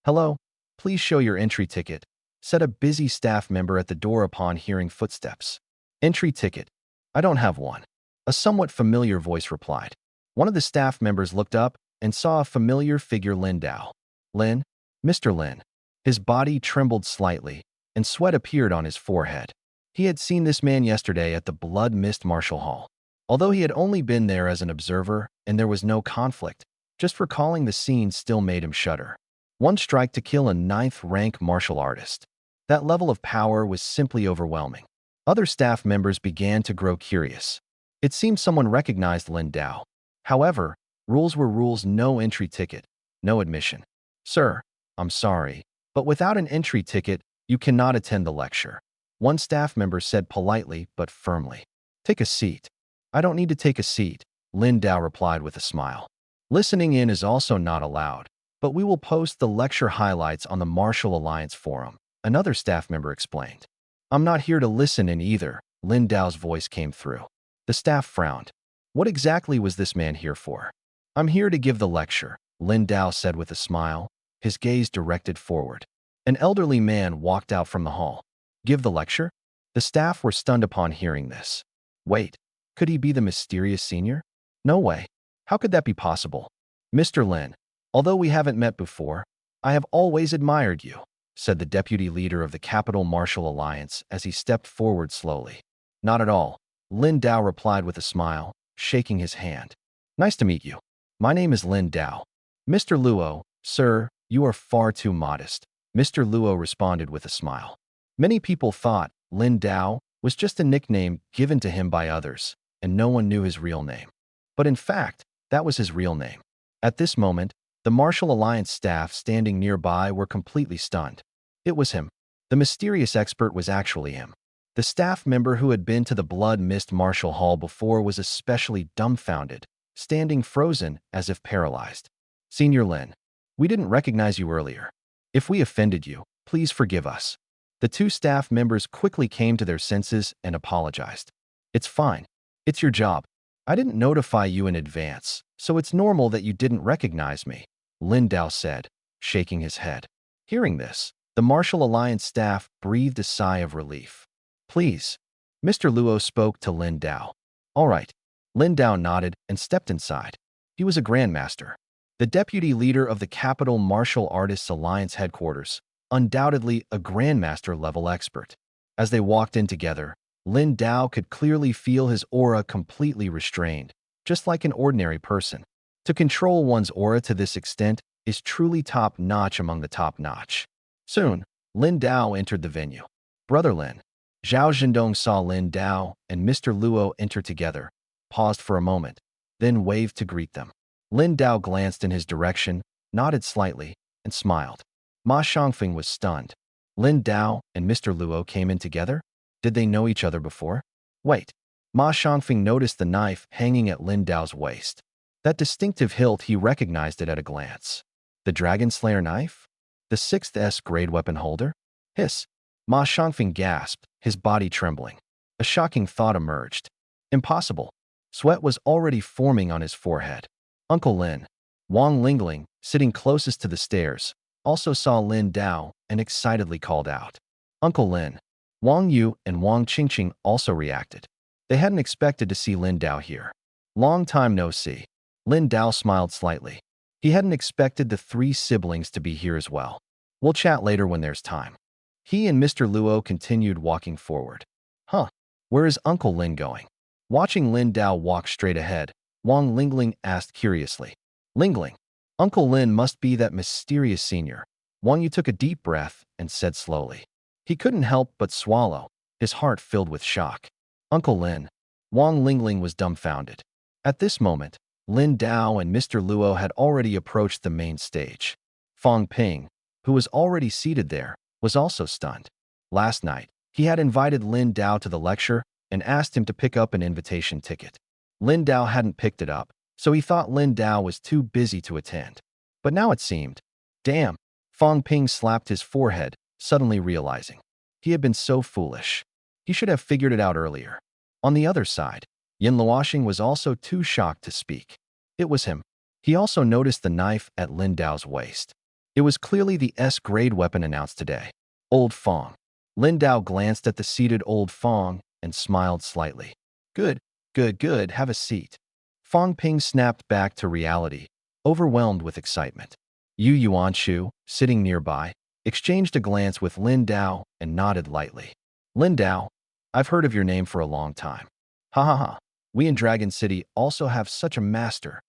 Hello, please show your entry ticket, said a busy staff member at the door upon hearing footsteps. Entry ticket. I don't have one. A somewhat familiar voice replied. One of the staff members looked up and saw a familiar figure, Lin Dao. Lin? Mr. Lin. His body trembled slightly, and sweat appeared on his forehead. He had seen this man yesterday at the Blood Mist Martial Hall. Although he had only been there as an observer and there was no conflict, just recalling the scene still made him shudder. One strike to kill a 9th-rank martial artist. That level of power was simply overwhelming. Other staff members began to grow curious. It seemed someone recognized Lin Dao. However, rules were rules: no entry ticket, no admission. Sir, I'm sorry, but without an entry ticket, you cannot attend the lecture. One staff member said politely but firmly. Take a seat. I don't need to take a seat, Lin Dao replied with a smile. Listening in is also not allowed, but we will post the lecture highlights on the Martial Alliance forum, another staff member explained. I'm not here to listen in either, Lin Dao's voice came through. The staff frowned. What exactly was this man here for? I'm here to give the lecture, Lin Dao said with a smile, his gaze directed forward. An elderly man walked out from the hall. Give the lecture? The staff were stunned upon hearing this. Wait, could he be the mysterious senior? No way. How could that be possible? Mr. Lin, although we haven't met before, I have always admired you, said the deputy leader of the Capital Martial Alliance as he stepped forward slowly. Not at all, Lin Dao replied with a smile, shaking his hand. Nice to meet you. My name is Lin Dao. Mr. Luo, sir, you are far too modest, Mr. Luo responded with a smile. Many people thought Lin Dao was just a nickname given to him by others, and no one knew his real name. But in fact, that was his real name. At this moment, the Martial Alliance staff standing nearby were completely stunned. It was him. The mysterious expert was actually him. The staff member who had been to the Blood Mist Martial Hall before was especially dumbfounded, standing frozen as if paralyzed. Senior Lin, we didn't recognize you earlier. If we offended you, please forgive us. The two staff members quickly came to their senses and apologized. It's fine. It's your job. I didn't notify you in advance, so it's normal that you didn't recognize me, Lin Dao said, shaking his head. Hearing this, the Martial Alliance staff breathed a sigh of relief. Please. Mr. Luo spoke to Lin Dao. All right. Lin Dao nodded and stepped inside. He was a grandmaster, the deputy leader of the Capital Martial Artists Alliance headquarters, undoubtedly a grandmaster-level expert. As they walked in together, Lin Dao could clearly feel his aura completely restrained, just like an ordinary person. To control one's aura to this extent is truly top-notch among the top-notch. Soon, Lin Dao entered the venue. Brother Lin. Zhao Zhendong saw Lin Dao and Mr. Luo enter together, paused for a moment, then waved to greet them. Lin Dao glanced in his direction, nodded slightly, and smiled. Ma Shangfeng was stunned. Lin Dao and Mr. Luo came in together? Did they know each other before? Wait. Ma Shangfeng noticed the knife hanging at Lin Dao's waist. That distinctive hilt, he recognized it at a glance. The Dragon Slayer knife? The 6th S grade weapon holder? Hiss. Ma Shangfeng gasped, his body trembling. A shocking thought emerged. Impossible. Sweat was already forming on his forehead. Uncle Lin, Wang Lingling, sitting closest to the stairs, also saw Lin Dao and excitedly called out. Uncle Lin, Wang Yu and Wang Qingqing also reacted. They hadn't expected to see Lin Dao here. Long time no see. Lin Dao smiled slightly. He hadn't expected the three siblings to be here as well. We'll chat later when there's time. He and Mr. Luo continued walking forward. Huh, where is Uncle Lin going? Watching Lin Dao walk straight ahead, Wang Lingling asked curiously. Lingling, Uncle Lin must be that mysterious senior. Wang Yu took a deep breath and said slowly. He couldn't help but swallow, his heart filled with shock. Uncle Lin. Wang Lingling was dumbfounded. At this moment, Lin Dao and Mr. Luo had already approached the main stage. Fang Ping, who was already seated there, was also stunned. Last night, he had invited Lin Dao to the lecture and asked him to pick up an invitation ticket. Lin Dao hadn't picked it up, so he thought Lin Dao was too busy to attend. But now it seemed. Damn, Fang Ping slapped his forehead, suddenly realizing. He had been so foolish. He should have figured it out earlier. On the other side, Yin Luoxing was also too shocked to speak. It was him. He also noticed the knife at Lin Dao's waist. It was clearly the S-grade weapon announced today. Old Fong. Lin Dao glanced at the seated Old Fong and smiled slightly. Good, good, have a seat. Fong Ping snapped back to reality, overwhelmed with excitement. Yu Yuanshu, sitting nearby, exchanged a glance with Lin Dao and nodded lightly. Lin Dao, I've heard of your name for a long time. Ha ha ha. We in Dragon City also have such a master.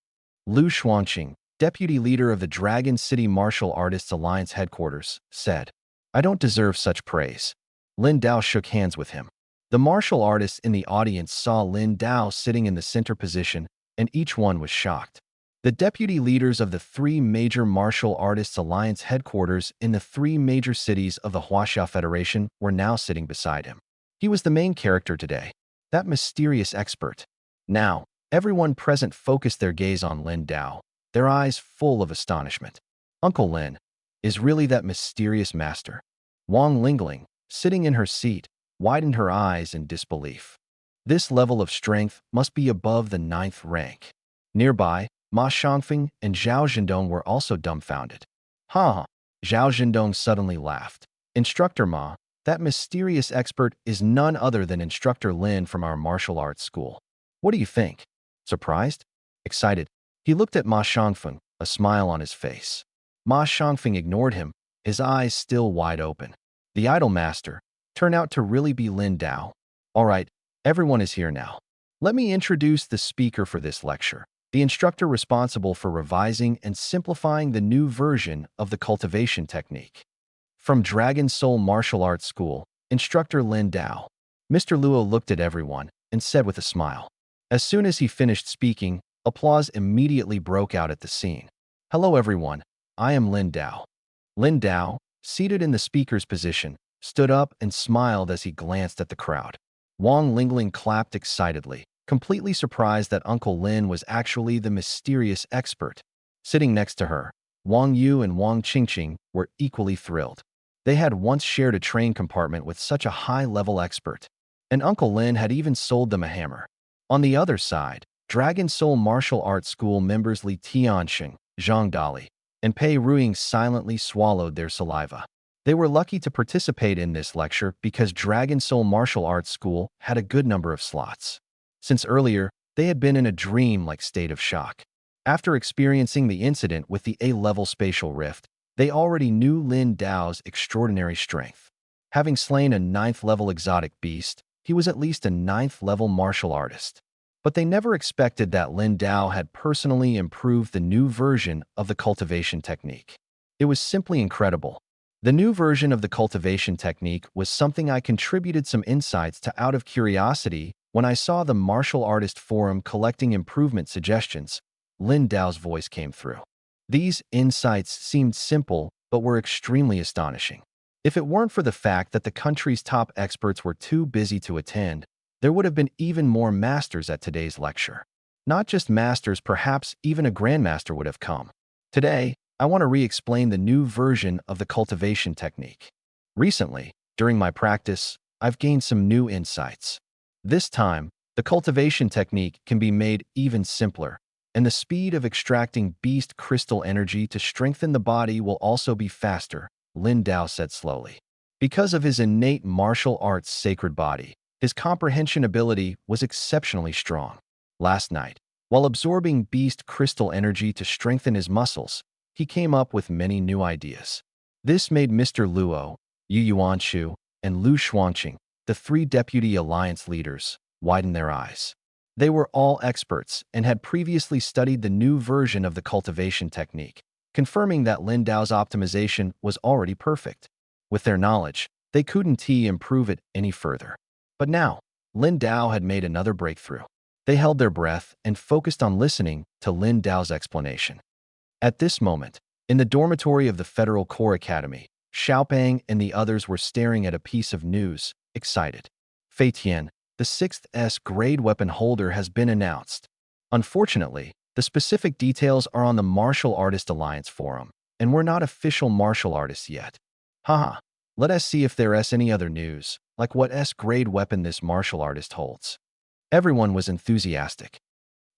Lu Xuanqing, deputy leader of the Dragon City Martial Artists Alliance headquarters, said. I don't deserve such praise. Lin Dao shook hands with him. The martial artists in the audience saw Lin Dao sitting in the center position, and each one was shocked. The deputy leaders of the three major martial artists alliance headquarters in the three major cities of the Huaxia Federation were now sitting beside him. He was the main character today, that mysterious expert. Now, everyone present focused their gaze on Lin Dao, their eyes full of astonishment. Uncle Lin is really that mysterious master. Wang Lingling, sitting in her seat, widened her eyes in disbelief. This level of strength must be above the 9th rank. Nearby, Ma Shangfeng and Zhao Zhendong were also dumbfounded. Ha! Zhao Zhendong suddenly laughed. Instructor Ma, that mysterious expert is none other than Instructor Lin from our martial arts school. What do you think? Surprised? Excited? He looked at Ma Shangfeng, a smile on his face. Ma Shangfeng ignored him, his eyes still wide open. The idol master turned out to really be Lin Dao. All right, everyone is here now. Let me introduce the speaker for this lecture, the instructor responsible for revising and simplifying the new version of the cultivation technique. From Dragon Soul Martial Arts School, Instructor Lin Dao. Mr. Luo looked at everyone and said with a smile. As soon as he finished speaking, applause immediately broke out at the scene. Hello everyone, I am Lin Dao. Lin Dao, seated in the speaker's position, stood up and smiled as he glanced at the crowd. Wang Lingling clapped excitedly, completely surprised that Uncle Lin was actually the mysterious expert. Sitting next to her, Wang Yu and Wang Qingqing were equally thrilled. They had once shared a train compartment with such a high-level expert, and Uncle Lin had even sold them a hammer. On the other side, Dragon Soul Martial Arts School members Li Tianxing, Zhang Dali, and Pei Ruiying silently swallowed their saliva. They were lucky to participate in this lecture because Dragon Soul Martial Arts School had a good number of slots. Since earlier, they had been in a dream-like state of shock. After experiencing the incident with the A-level spatial rift, they already knew Lin Dao's extraordinary strength. Having slain a 9th-level exotic beast, he was at least a 9th-level martial artist. But they never expected that Lin Dao had personally improved the new version of the cultivation technique. It was simply incredible. The new version of the cultivation technique was something I contributed some insights to out of curiosity when I saw the martial artist forum collecting improvement suggestions. Lin Dao's voice came through. These insights seemed simple, but were extremely astonishing. If it weren't for the fact that the country's top experts were too busy to attend, there would have been even more masters at today's lecture. Not just masters, perhaps even a grandmaster would have come. Today, I want to re-explain the new version of the cultivation technique. Recently, during my practice, I've gained some new insights. This time, the The cultivation technique can be made even simpler, and the speed of extracting beast crystal energy to strengthen the body will also be faster, Lin Dao said slowly. Because of his innate martial arts sacred body, his comprehension ability was exceptionally strong. Last night, while absorbing beast crystal energy to strengthen his muscles, he came up with many new ideas. This made Mr. Luo, Yu Yuanshu, and Lu Xuanqing, the three deputy alliance leaders, widen their eyes. They were all experts and had previously studied the new version of the cultivation technique, confirming that Lin Dao's optimization was already perfect. With their knowledge, they couldn't improve it any further. But now, Lin Dao had made another breakthrough. They held their breath and focused on listening to Lin Dao's explanation. At this moment, in the dormitory of the Federal Corps Academy, Xiaopeng and the others were staring at a piece of news, excited. Fei Tian, the 6th S grade weapon holder, has been announced. Unfortunately, the specific details are on the Martial Artist Alliance forum, and we're not official martial artists yet. Haha, let us see if there's any other news, like what S grade weapon this martial artist holds. Everyone was enthusiastic.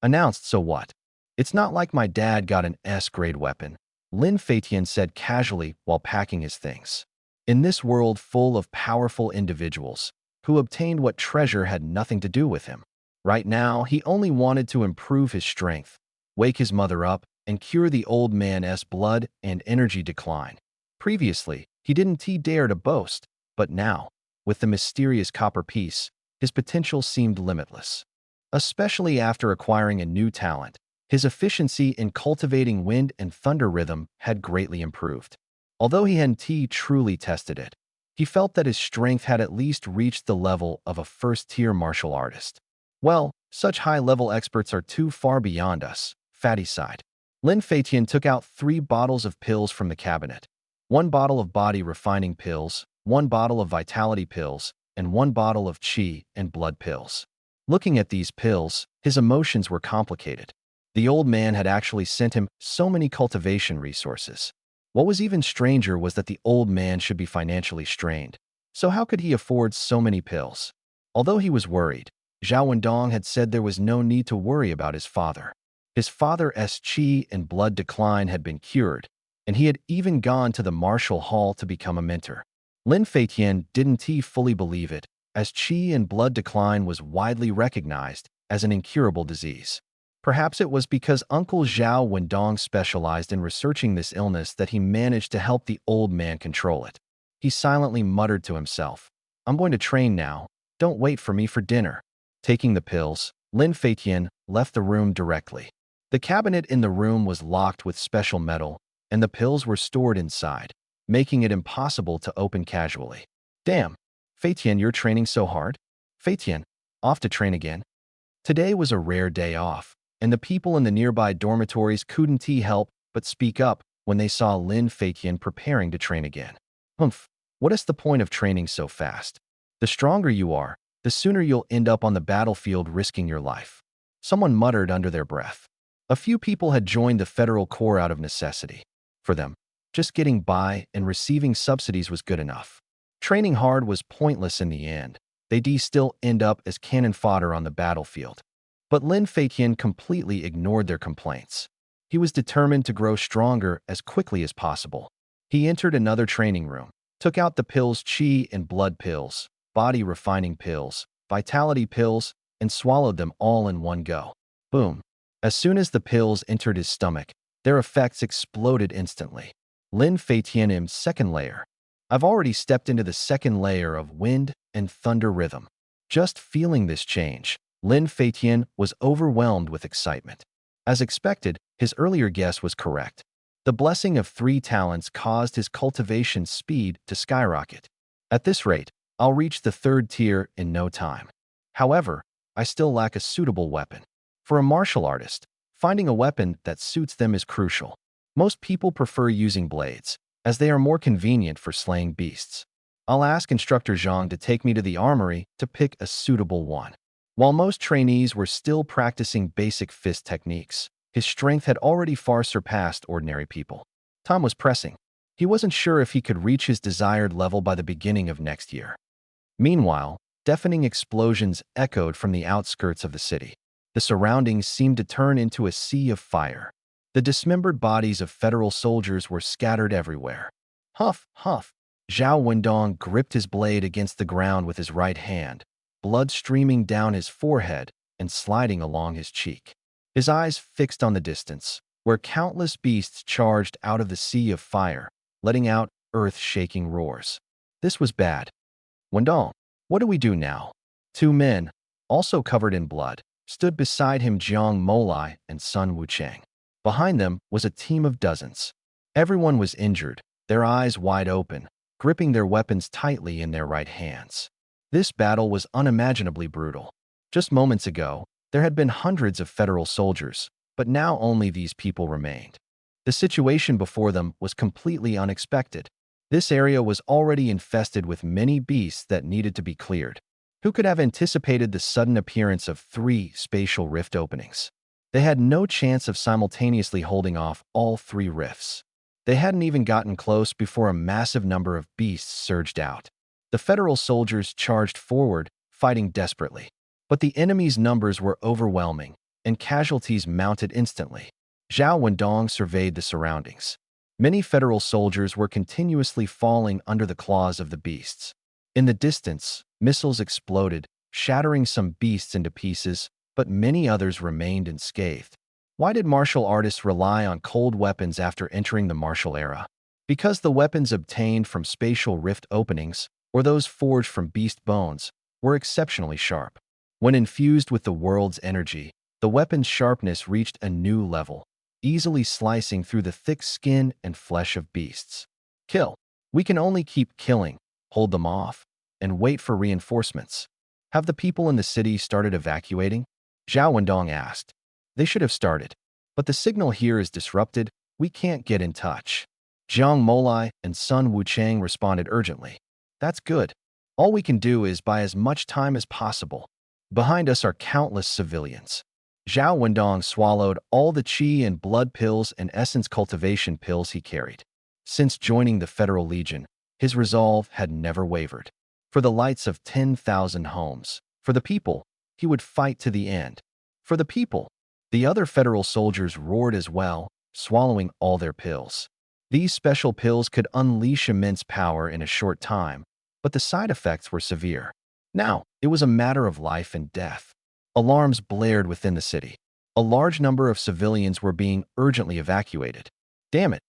Announced, so what? It's not like my dad got an S grade weapon, Lin Feitian said casually while packing his things. In this world full of powerful individuals who obtained what treasure had nothing to do with him. Right now, he only wanted to improve his strength, wake his mother up, and cure the old man's blood and energy decline. Previously, he didn't dare to boast, but now, with the mysterious copper piece, his potential seemed limitless. Especially after acquiring a new talent, his efficiency in cultivating wind and thunder rhythm had greatly improved. Although he hadn't truly tested it, he felt that his strength had at least reached the level of a first-tier martial artist. Well, such high-level experts are too far beyond us, Fatty sighed. Lin Feitian took out 3 bottles of pills from the cabinet. 1 bottle of body refining pills, 1 bottle of vitality pills, and 1 bottle of qi and blood pills. Looking at these pills, his emotions were complicated. The old man had actually sent him so many cultivation resources. What was even stranger was that the old man should be financially strained. So how could he afford so many pills? Although he was worried, Zhao Wendong had said there was no need to worry about his father. His father's qi and blood decline had been cured, and he had even gone to the martial hall to become a mentor. Lin Feitian didn't fully believe it, as qi and blood decline was widely recognized as an incurable disease. Perhaps it was because Uncle Zhao Wendong specialized in researching this illness that he managed to help the old man control it. He silently muttered to himself, "I'm going to train now. Don't wait for me for dinner." Taking the pills, Lin Feitian left the room directly. The cabinet in the room was locked with special metal, and the pills were stored inside, making it impossible to open casually. Damn, Feitian, you're training so hard? Feitian, off to train again? Today was a rare day off, and the people in the nearby dormitories couldn't help but speak up when they saw Lin Feitian preparing to train again. Humph, what is the point of training so fast? The stronger you are, the sooner you'll end up on the battlefield risking your life. Someone muttered under their breath. A few people had joined the Federal Corps out of necessity. For them, just getting by and receiving subsidies was good enough. Training hard was pointless in the end. They'd still end up as cannon fodder on the battlefield. But Lin Feitian completely ignored their complaints. He was determined to grow stronger as quickly as possible. He entered another training room, took out the pills qi and blood pills, body refining pills, vitality pills, and swallowed them all in one go. Boom. As soon as the pills entered his stomach, their effects exploded instantly. Lin Feitian's second layer. I've already stepped into the second layer of wind and thunder rhythm. Just feeling this change, Lin Feitian was overwhelmed with excitement. As expected, his earlier guess was correct. The blessing of 3 talents caused his cultivation speed to skyrocket. At this rate, I'll reach the 3rd tier in no time. However, I still lack a suitable weapon. For a martial artist, finding a weapon that suits them is crucial. Most people prefer using blades, as they are more convenient for slaying beasts. I'll ask Instructor Zhang to take me to the armory to pick a suitable one. While most trainees were still practicing basic fist techniques, his strength had already far surpassed ordinary people. Time was pressing. He wasn't sure if he could reach his desired level by the beginning of next year. Meanwhile, Deafening explosions echoed from the outskirts of the city. The surroundings seemed to turn into a sea of fire. The dismembered bodies of federal soldiers were scattered everywhere. Huff, huff. Zhao Wendong gripped his blade against the ground with his right hand, blood streaming down his forehead and sliding along his cheek. His eyes fixed on the distance, where countless beasts charged out of the sea of fire, letting out earth-shaking roars. This was bad. Wendong, what do we do now? Two men, also covered in blood, stood beside him, Jiang Molai and Sun Wuchang. Behind them was a team of dozens. Everyone was injured, their eyes wide open, gripping their weapons tightly in their right hands. This battle was unimaginably brutal. Just moments ago, there had been hundreds of federal soldiers, but now only these people remained. The situation before them was completely unexpected. This area was already infested with many beasts that needed to be cleared. Who could have anticipated the sudden appearance of 3 spatial rift openings? They had no chance of simultaneously holding off all 3 rifts. They hadn't even gotten close before a massive number of beasts surged out. The federal soldiers charged forward, fighting desperately. But the enemy's numbers were overwhelming, and casualties mounted instantly. Zhao Wendong surveyed the surroundings. Many federal soldiers were continuously falling under the claws of the beasts. In the distance, missiles exploded, shattering some beasts into pieces, but many others remained unscathed. Why did martial artists rely on cold weapons after entering the martial era? Because the weapons obtained from spatial rift openings, or those forged from beast bones, were exceptionally sharp. When infused with the world's energy, the weapon's sharpness reached a new level, easily slicing through the thick skin and flesh of beasts. Kill. We can only keep killing, hold them off, and wait for reinforcements. Have the people in the city started evacuating? Zhao Wendong asked. They should have started. But the signal here is disrupted. We can't get in touch. Jiang Molai and Sun Wuchang responded urgently. That's good. All we can do is buy as much time as possible. Behind us are countless civilians. Zhao Wendong swallowed all the qi and blood pills and essence cultivation pills he carried. Since joining the Federal Legion, his resolve had never wavered. For the lights of 10,000 homes, for the people, he would fight to the end. For the people, the other federal soldiers roared as well, swallowing all their pills. These special pills could unleash immense power in a short time, but the side effects were severe. Now, it was a matter of life and death. Alarms blared within the city. A large number of civilians were being urgently evacuated. Damn it!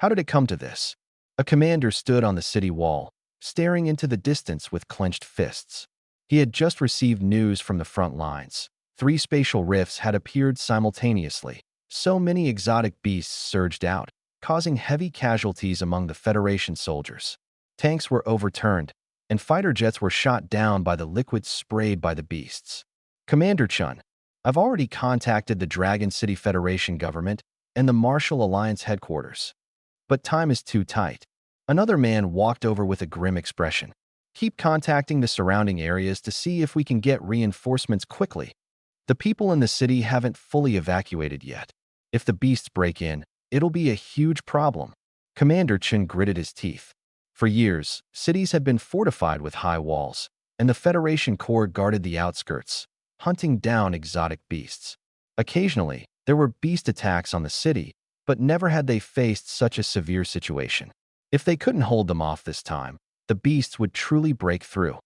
How did it come to this? A commander stood on the city wall, staring into the distance with clenched fists. He had just received news from the front lines. 3 spatial rifts had appeared simultaneously. So many exotic beasts surged out, causing heavy casualties among the Federation soldiers. Tanks were overturned, and fighter jets were shot down by the liquids sprayed by the beasts. Commander Chun, I've already contacted the Dragon City Federation government and the Martial Alliance headquarters. But time is too tight. Another man walked over with a grim expression. Keep contacting the surrounding areas to see if we can get reinforcements quickly. The people in the city haven't fully evacuated yet. If the beasts break in, it'll be a huge problem. Commander Chun gritted his teeth. For years, cities had been fortified with high walls, and the Federation Corps guarded the outskirts, hunting down exotic beasts. Occasionally, there were beast attacks on the city, but never had they faced such a severe situation. If they couldn't hold them off this time, the beasts would truly break through.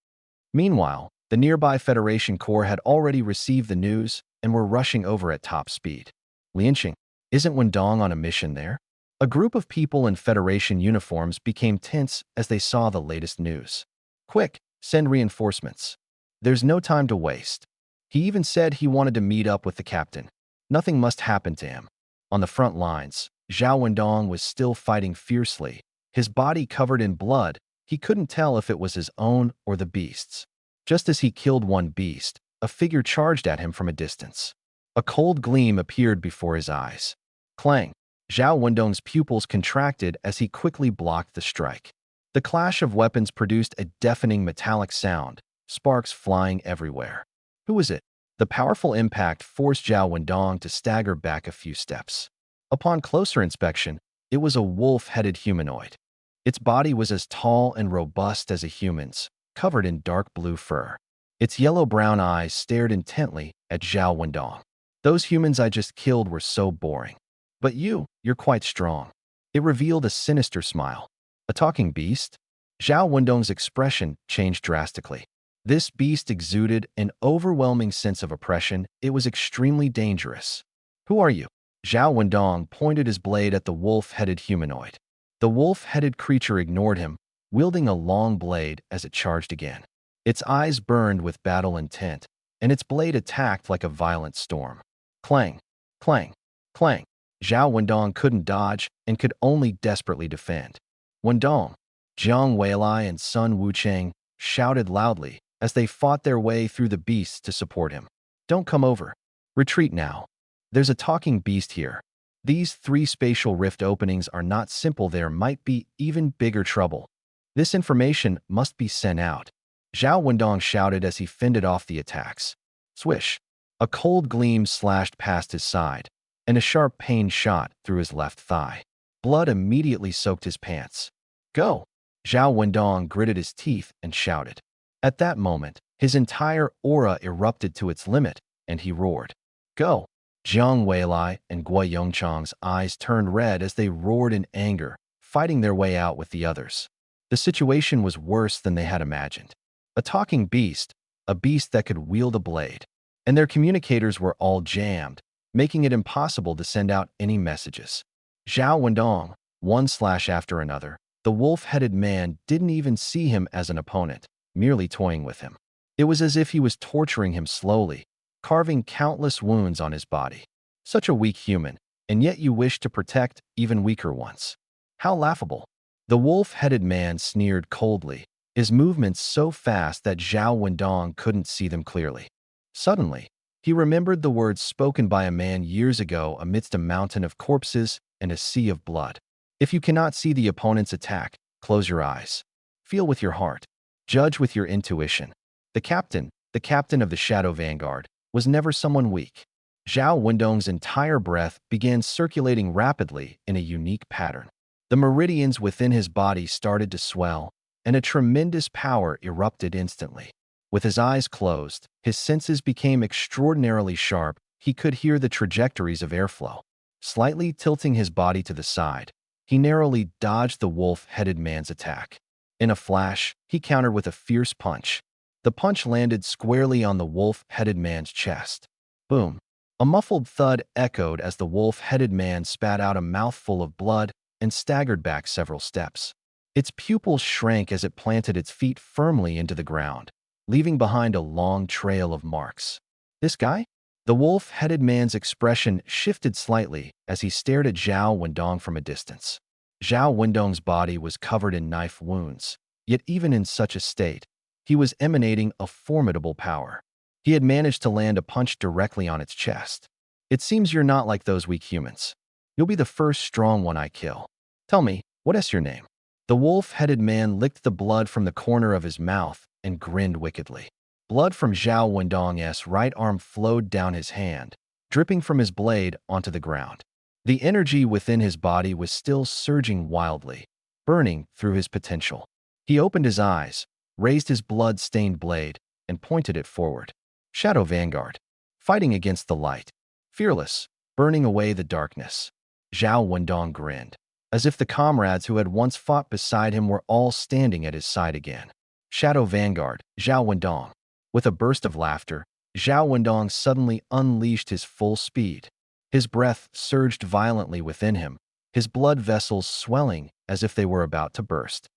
Meanwhile, the nearby Federation Corps had already received the news and were rushing over at top speed. Lianqing, isn't Wendong on a mission there? A group of people in Federation uniforms became tense as they saw the latest news. Quick, send reinforcements. There's no time to waste. He even said he wanted to meet up with the captain. Nothing must happen to him. On the front lines, Zhao Wendong was still fighting fiercely. His body covered in blood, he couldn't tell if it was his own or the beast's. Just as he killed one beast, a figure charged at him from a distance. A cold gleam appeared before his eyes. Clang! Zhao Wendong's pupils contracted as he quickly blocked the strike. The clash of weapons produced a deafening metallic sound, sparks flying everywhere. Who was it? The powerful impact forced Zhao Wendong to stagger back a few steps. Upon closer inspection, it was a wolf-headed humanoid. Its body was as tall and robust as a human's, covered in dark blue fur. Its yellow-brown eyes stared intently at Zhao Wendong. Those humans I just killed were so boring. But you're quite strong. It revealed a sinister smile. A talking beast? Zhao Wendong's expression changed drastically. This beast exuded an overwhelming sense of oppression. It was extremely dangerous. Who are you? Zhao Wendong pointed his blade at the wolf-headed humanoid. The wolf-headed creature ignored him, wielding a long blade as it charged again. Its eyes burned with battle intent, and its blade attacked like a violent storm. Clang, clang, clang. Zhao Wendong couldn't dodge and could only desperately defend. Wendong, Jiang Weilai and Sun Wucheng shouted loudly as they fought their way through the beasts to support him. Don't come over. Retreat now. There's a talking beast here. These 3 spatial rift openings are not simple. There might be even bigger trouble. This information must be sent out. Zhao Wendong shouted as he fended off the attacks. Swish. A cold gleam slashed past his side, and a sharp pain shot through his left thigh. Blood immediately soaked his pants. Go! Zhao Wendong gritted his teeth and shouted. At that moment, his entire aura erupted to its limit, and he roared. Go! Jiang Weilai and Guo Yongchang's eyes turned red as they roared in anger, fighting their way out with the others. The situation was worse than they had imagined. A talking beast, a beast that could wield a blade, and their communicators were all jammed, making it impossible to send out any messages. Zhao Wendong, one slash after another, the wolf-headed man didn't even see him as an opponent, merely toying with him. It was as if he was torturing him slowly, carving countless wounds on his body. Such a weak human, and yet you wish to protect even weaker ones. How laughable. The wolf-headed man sneered coldly, his movements so fast that Zhao Wendong couldn't see them clearly. Suddenly, he remembered the words spoken by a man years ago amidst a mountain of corpses and a sea of blood. If you cannot see the opponent's attack, close your eyes. Feel with your heart. Judge with your intuition. The captain of the Shadow Vanguard, was never someone weak. Zhao Wendong's entire breath began circulating rapidly in a unique pattern. The meridians within his body started to swell, and a tremendous power erupted instantly. With his eyes closed, his senses became extraordinarily sharp. He could hear the trajectories of airflow. Slightly tilting his body to the side, he narrowly dodged the wolf-headed man's attack. In a flash, he countered with a fierce punch. The punch landed squarely on the wolf-headed man's chest. Boom! A muffled thud echoed as the wolf-headed man spat out a mouthful of blood and staggered back several steps. Its pupils shrank as it planted its feet firmly into the ground, leaving behind a long trail of marks. This guy? The wolf-headed man's expression shifted slightly as he stared at Zhao Wendong from a distance. Zhao Wendong's body was covered in knife wounds, yet even in such a state, he was emanating a formidable power. He had managed to land a punch directly on its chest. It seems you're not like those weak humans. You'll be the first strong one I kill. Tell me, what is your name? The wolf-headed man licked the blood from the corner of his mouth and grinned wickedly. Blood from Zhao Wendong's right arm flowed down his hand, dripping from his blade onto the ground. The energy within his body was still surging wildly, burning through his potential. He opened his eyes, raised his blood-stained blade, and pointed it forward. Shadow Vanguard, fighting against the light, fearless, burning away the darkness. Zhao Wendong grinned, as if the comrades who had once fought beside him were all standing at his side again. Shadow Vanguard, Zhao Wendong. With a burst of laughter, Zhao Wendong suddenly unleashed his full speed. His breath surged violently within him, his blood vessels swelling as if they were about to burst.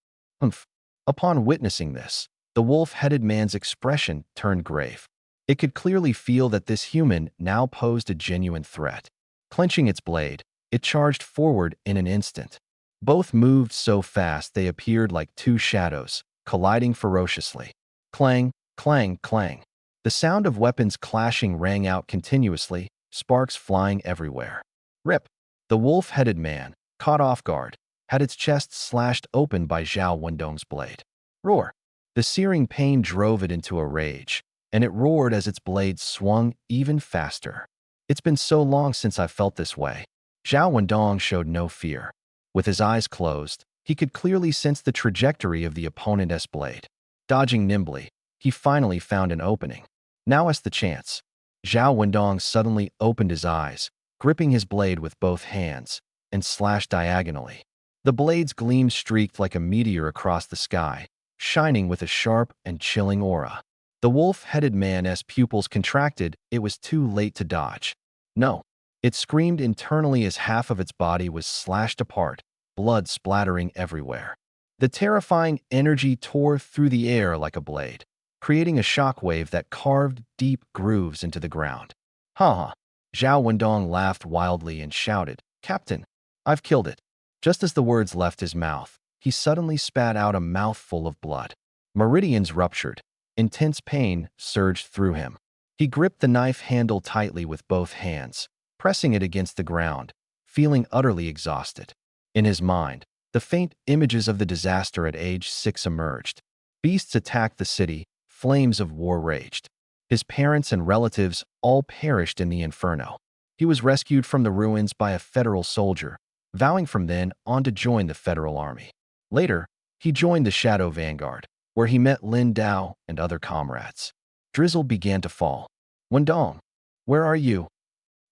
Humph! Upon witnessing this, the wolf-headed man's expression turned grave. It could clearly feel that this human now posed a genuine threat. Clenching its blade, it charged forward in an instant. Both moved so fast they appeared like two shadows, colliding ferociously. Clang, clang, clang. The sound of weapons clashing rang out continuously, sparks flying everywhere. Rip! The wolf-headed man, caught off guard, had its chest slashed open by Zhao Wendong's blade. Roar! The searing pain drove it into a rage, and it roared as its blade swung even faster. It's been so long since I felt this way. Zhao Wendong showed no fear. With his eyes closed, he could clearly sense the trajectory of the opponent's blade. Dodging nimbly, He finally found an opening. Now is the chance. Zhao Wendong suddenly opened his eyes, gripping his blade with both hands, and slashed diagonally. The blade's gleam streaked like a meteor across the sky, shining with a sharp and chilling aura. The wolf-headed man's pupils contracted. It was too late to dodge. No. It screamed internally as half of its body was slashed apart, blood splattering everywhere. The terrifying energy tore through the air like a blade, creating a shockwave that carved deep grooves into the ground. Ha ha! Zhao Wendong laughed wildly and shouted, "Captain, I've killed it." Just as the words left his mouth, he suddenly spat out a mouthful of blood. Meridians ruptured. Intense pain surged through him. He gripped the knife handle tightly with both hands, pressing it against the ground, feeling utterly exhausted. In his mind, the faint images of the disaster at age 6 emerged. Beasts attacked the city, flames of war raged. His parents and relatives all perished in the inferno. He was rescued from the ruins by a federal soldier, vowing from then on to join the federal army. Later, he joined the Shadow Vanguard, where he met Lin Dao and other comrades. Drizzle began to fall. "Wendong, where are you?"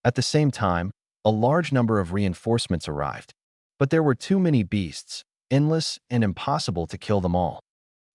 At the same time, a large number of reinforcements arrived, but there were too many beasts, endless and impossible to kill them all.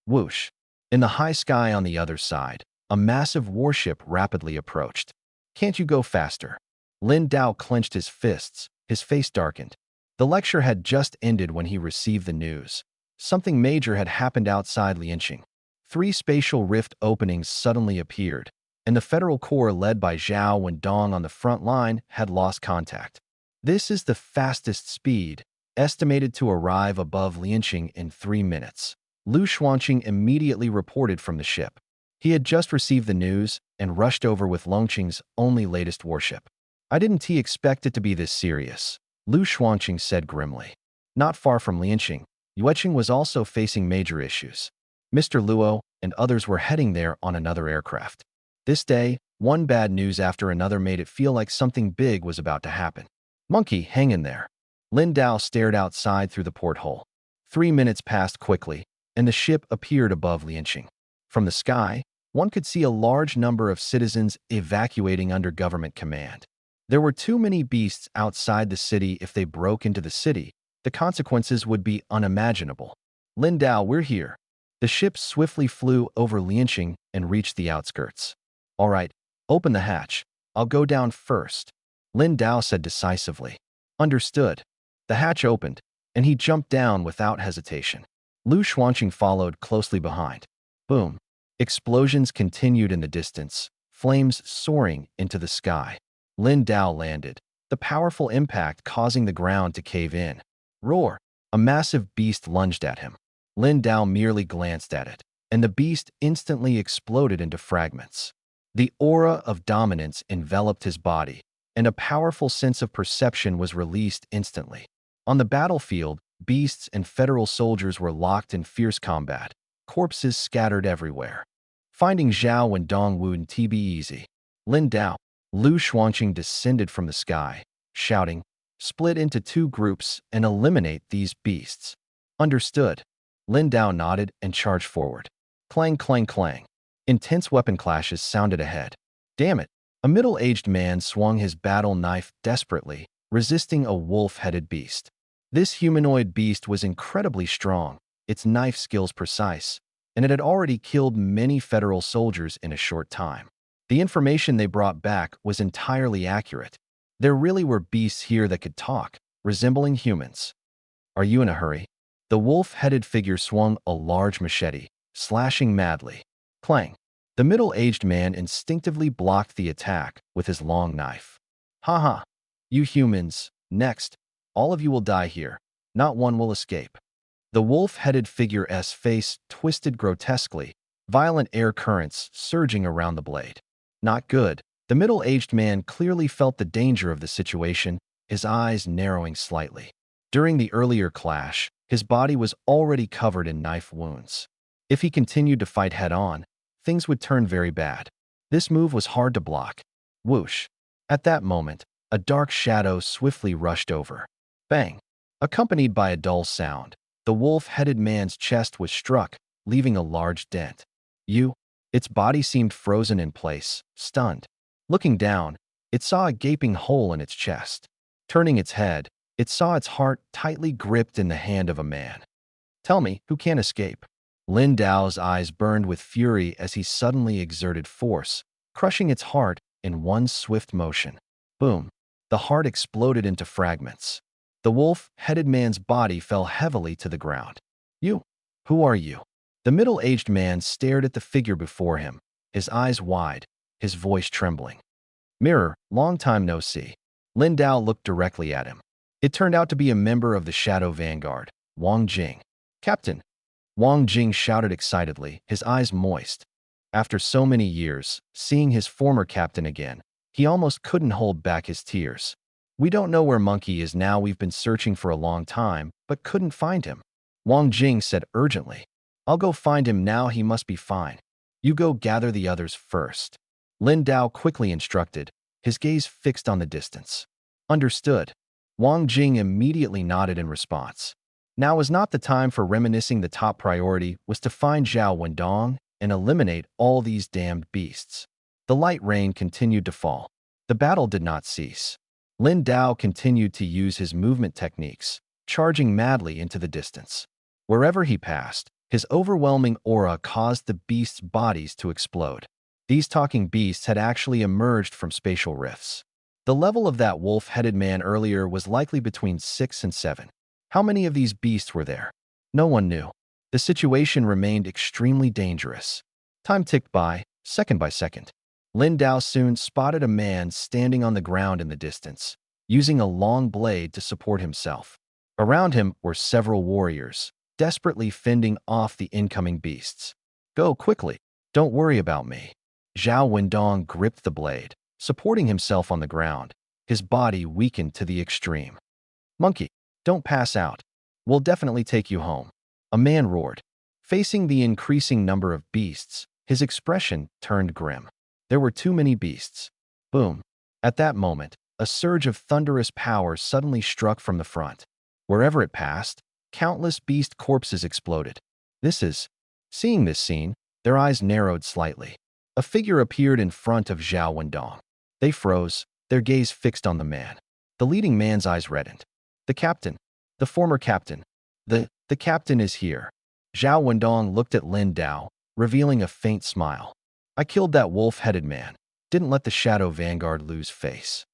Whoosh! In the high sky on the other side, a massive warship rapidly approached. "Can't you go faster?" Lin Dao clenched his fists, his face darkened. The lecture had just ended when he received the news. Something major had happened outside Lianqing. 3 spatial rift openings suddenly appeared, and the Federal Corps led by Zhao Wendong on the front line had lost contact. This is the fastest speed, estimated to arrive above Lianqing in 3 minutes. Lu Xuanqing immediately reported from the ship. He had just received the news and rushed over with Longqing's only latest warship. "I didn't expect it to be this serious," Lu Xuanqing said grimly. Not far from Lianqing, Yueqing was also facing major issues. Mr. Luo and others were heading there on another aircraft. This day, one bad news after another made it feel like something big was about to happen. "Monkey, hang in there." Lin Dao stared outside through the porthole. 3 minutes passed quickly, and the ship appeared above Lianqing. From the sky, one could see a large number of citizens evacuating under government command. There were too many beasts outside the city. If they broke into the city, the consequences would be unimaginable. "Lin Dao, we're here." The ship swiftly flew over Lianqing and reached the outskirts. "All right, open the hatch. I'll go down first," Lin Dao said decisively. "Understood." The hatch opened, and he jumped down without hesitation. Lu Xuanqing followed closely behind. Boom. Explosions continued in the distance, flames soaring into the sky. Lin Dao landed, the powerful impact causing the ground to cave in. Roar! A massive beast lunged at him. Lin Dao merely glanced at it, and the beast instantly exploded into fragments. The aura of dominance enveloped his body, and a powerful sense of perception was released instantly. On the battlefield, beasts and federal soldiers were locked in fierce combat, corpses scattered everywhere. Finding Zhao Wendong wouldn't be easy. Lin Dao, Lu Xuanqing descended from the sky, shouting, "Split into 2 groups and eliminate these beasts." "Understood." Lin Dao nodded and charged forward. Clang, clang, clang. Intense weapon clashes sounded ahead. Damn it! A middle-aged man swung his battle knife desperately, resisting a wolf-headed beast. This humanoid beast was incredibly strong, its knife skills precise, and it had already killed many federal soldiers in a short time. The information they brought back was entirely accurate. There really were beasts here that could talk, resembling humans. "Are you in a hurry?" The wolf-headed figure swung a large machete, slashing madly. Clang! The middle-aged man instinctively blocked the attack with his long knife. "Ha ha! You humans, next. All of you will die here. Not one will escape." The wolf-headed figure's face twisted grotesquely, violent air currents surging around the blade. Not good. The middle-aged man clearly felt the danger of the situation, his eyes narrowing slightly. During the earlier clash, his body was already covered in knife wounds. If he continued to fight head-on, things would turn very bad. This move was hard to block. Whoosh! At that moment, a dark shadow swiftly rushed over. Bang! Accompanied by a dull sound, the wolf-headed man's chest was struck, leaving a large dent. "You?" Its body seemed frozen in place, stunned. Looking down, it saw a gaping hole in its chest. Turning its head, it saw its heart tightly gripped in the hand of a man. Tell me, who can't escape? Lin Dao's eyes burned with fury as he suddenly exerted force, crushing its heart in one swift motion. Boom! The heart exploded into fragments. The wolf-headed man's body fell heavily to the ground. You? Who are you? The middle-aged man stared at the figure before him, his eyes wide, his voice trembling. Mirror, long time no see. Lin Dao looked directly at him. It turned out to be a member of the Shadow Vanguard, Wang Jing. Captain! Wang Jing shouted excitedly, his eyes moist. After so many years, seeing his former captain again, he almost couldn't hold back his tears. We don't know where Monkey is now. We've been searching for a long time, but couldn't find him. Wang Jing said urgently. I'll go find him now. He must be fine. You go gather the others first. Lin Dao quickly instructed, his gaze fixed on the distance. Understood. Wang Jing immediately nodded in response. Now was not the time for reminiscing. The top priority was to find Zhao Wendong and eliminate all these damned beasts. The light rain continued to fall. The battle did not cease. Lin Dao continued to use his movement techniques, charging madly into the distance. Wherever he passed, his overwhelming aura caused the beasts' bodies to explode. These talking beasts had actually emerged from spatial rifts. The level of that wolf-headed man earlier was likely between 6 and 7. How many of these beasts were there? No one knew. The situation remained extremely dangerous. Time ticked by second. Lin Dao soon spotted a man standing on the ground in the distance, using a long blade to support himself. Around him were several warriors, desperately fending off the incoming beasts. Go quickly. Don't worry about me. Zhao Wendong gripped the blade, supporting himself on the ground, his body weakened to the extreme. Monkey, don't pass out. We'll definitely take you home. A man roared. Facing the increasing number of beasts, his expression turned grim. There were too many beasts. Boom. At that moment, a surge of thunderous power suddenly struck from the front. Wherever it passed, countless beast corpses exploded. Seeing this scene, their eyes narrowed slightly. A figure appeared in front of Zhao Wendong. They froze, their gaze fixed on the man. The leading man's eyes reddened. The captain. The former captain. The captain is here. Zhao Wendong looked at Lin Dao, revealing a faint smile. I killed that wolf-headed man. Didn't let the Shadow Vanguard lose face.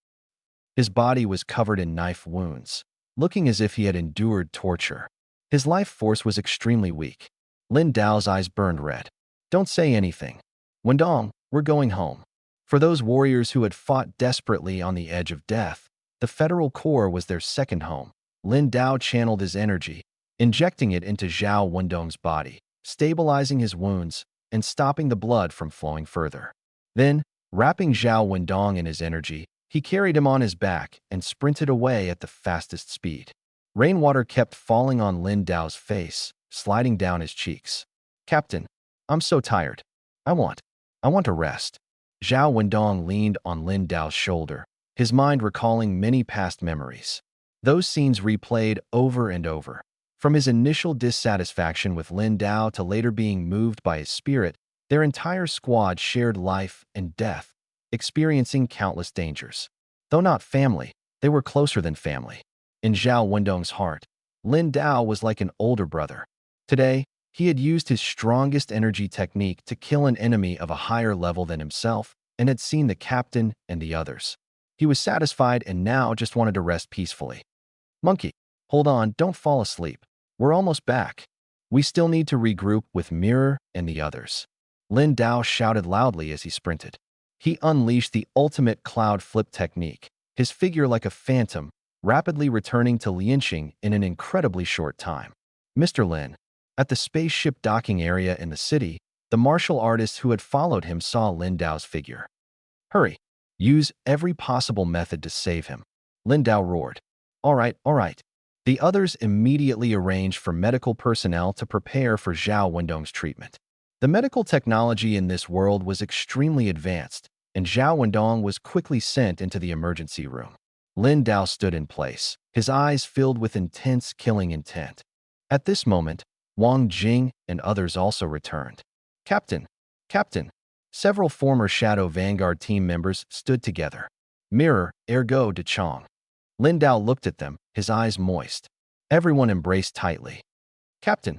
His body was covered in knife wounds, looking as if he had endured torture. His life force was extremely weak. Lin Dao's eyes burned red. Don't say anything. Wendong, we're going home. For those warriors who had fought desperately on the edge of death, the Federal Corps was their second home. Lin Dao channeled his energy, injecting it into Zhao Wendong's body, stabilizing his wounds and stopping the blood from flowing further. Then, wrapping Zhao Wendong in his energy, he carried him on his back and sprinted away at the fastest speed. Rainwater kept falling on Lin Dao's face, sliding down his cheeks. Captain, I'm so tired. I want to rest. Zhao Wendong leaned on Lin Dao's shoulder, his mind recalling many past memories. Those scenes replayed over and over. From his initial dissatisfaction with Lin Dao to later being moved by his spirit, their entire squad shared life and death, experiencing countless dangers. Though not family, they were closer than family. In Zhao Wendong's heart, Lin Dao was like an older brother. Today, he had used his strongest energy technique to kill an enemy of a higher level than himself and had seen the captain and the others. He was satisfied and now just wanted to rest peacefully. Monkey, hold on, don't fall asleep. We're almost back. We still need to regroup with Mirror and the others. Lin Dao shouted loudly as he sprinted. He unleashed the ultimate cloud flip technique, his figure like a phantom, rapidly returning to Lianxing in an incredibly short time. Mr. Lin. At the spaceship docking area in the city, the martial artist who had followed him saw Lin Dao's figure. Hurry. Use every possible method to save him. Lin Dao roared. All right. The others immediately arranged for medical personnel to prepare for Zhao Wendong's treatment. The medical technology in this world was extremely advanced, and Zhao Wendong was quickly sent into the emergency room. Lin Dao stood in place, his eyes filled with intense killing intent. At this moment, Wang Jing and others also returned. Captain, Captain, several former Shadow Vanguard team members stood together. Mirror, ergo de Chong. Lin Dao looked at them, his eyes moist. Everyone embraced tightly. Captain,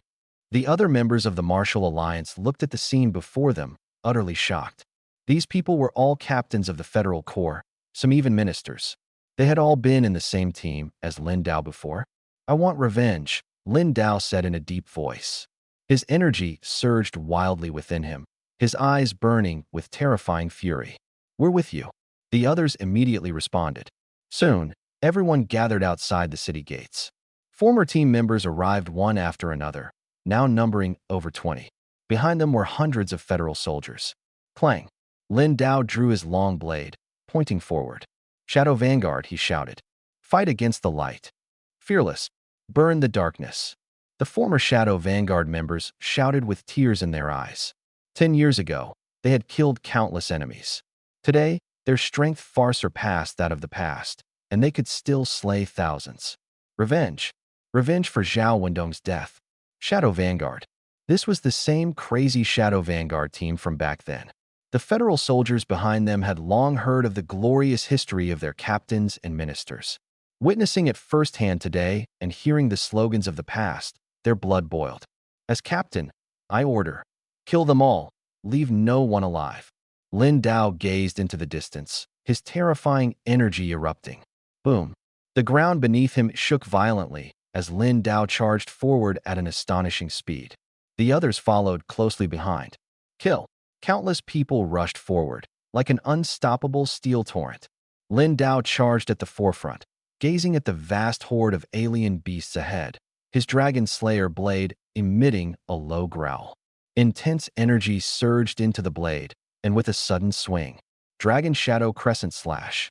the other members of the Martial Alliance looked at the scene before them, utterly shocked. These people were all captains of the Federal Corps, some even ministers. They had all been in the same team as Lin Dao before. I want revenge, Lin Dao said in a deep voice. His energy surged wildly within him, his eyes burning with terrifying fury. We're with you. The others immediately responded. Soon, everyone gathered outside the city gates. Former team members arrived one after another, now numbering over 20. Behind them were hundreds of federal soldiers. Clang. Lin Dao drew his long blade, pointing forward. Shadow Vanguard, he shouted. Fight against the light. Fearless. Burn the darkness. The former Shadow Vanguard members shouted with tears in their eyes. 10 years ago, they had killed countless enemies. Today, their strength far surpassed that of the past, and they could still slay thousands. Revenge. Revenge for Zhao Wendong's death. Shadow Vanguard. This was the same crazy Shadow Vanguard team from back then. The federal soldiers behind them had long heard of the glorious history of their captains and ministers. Witnessing it firsthand today and hearing the slogans of the past, their blood boiled. As captain, I order. Kill them all. Leave no one alive. Lin Dao gazed into the distance, his terrifying energy erupting. Boom. The ground beneath him shook violently as Lin Dao charged forward at an astonishing speed. The others followed closely behind. Kill. Countless people rushed forward, like an unstoppable steel torrent. Lin Dao charged at the forefront, gazing at the vast horde of alien beasts ahead, his dragon slayer blade emitting a low growl. Intense energy surged into the blade, and with a sudden swing, Dragon Shadow Crescent Slash.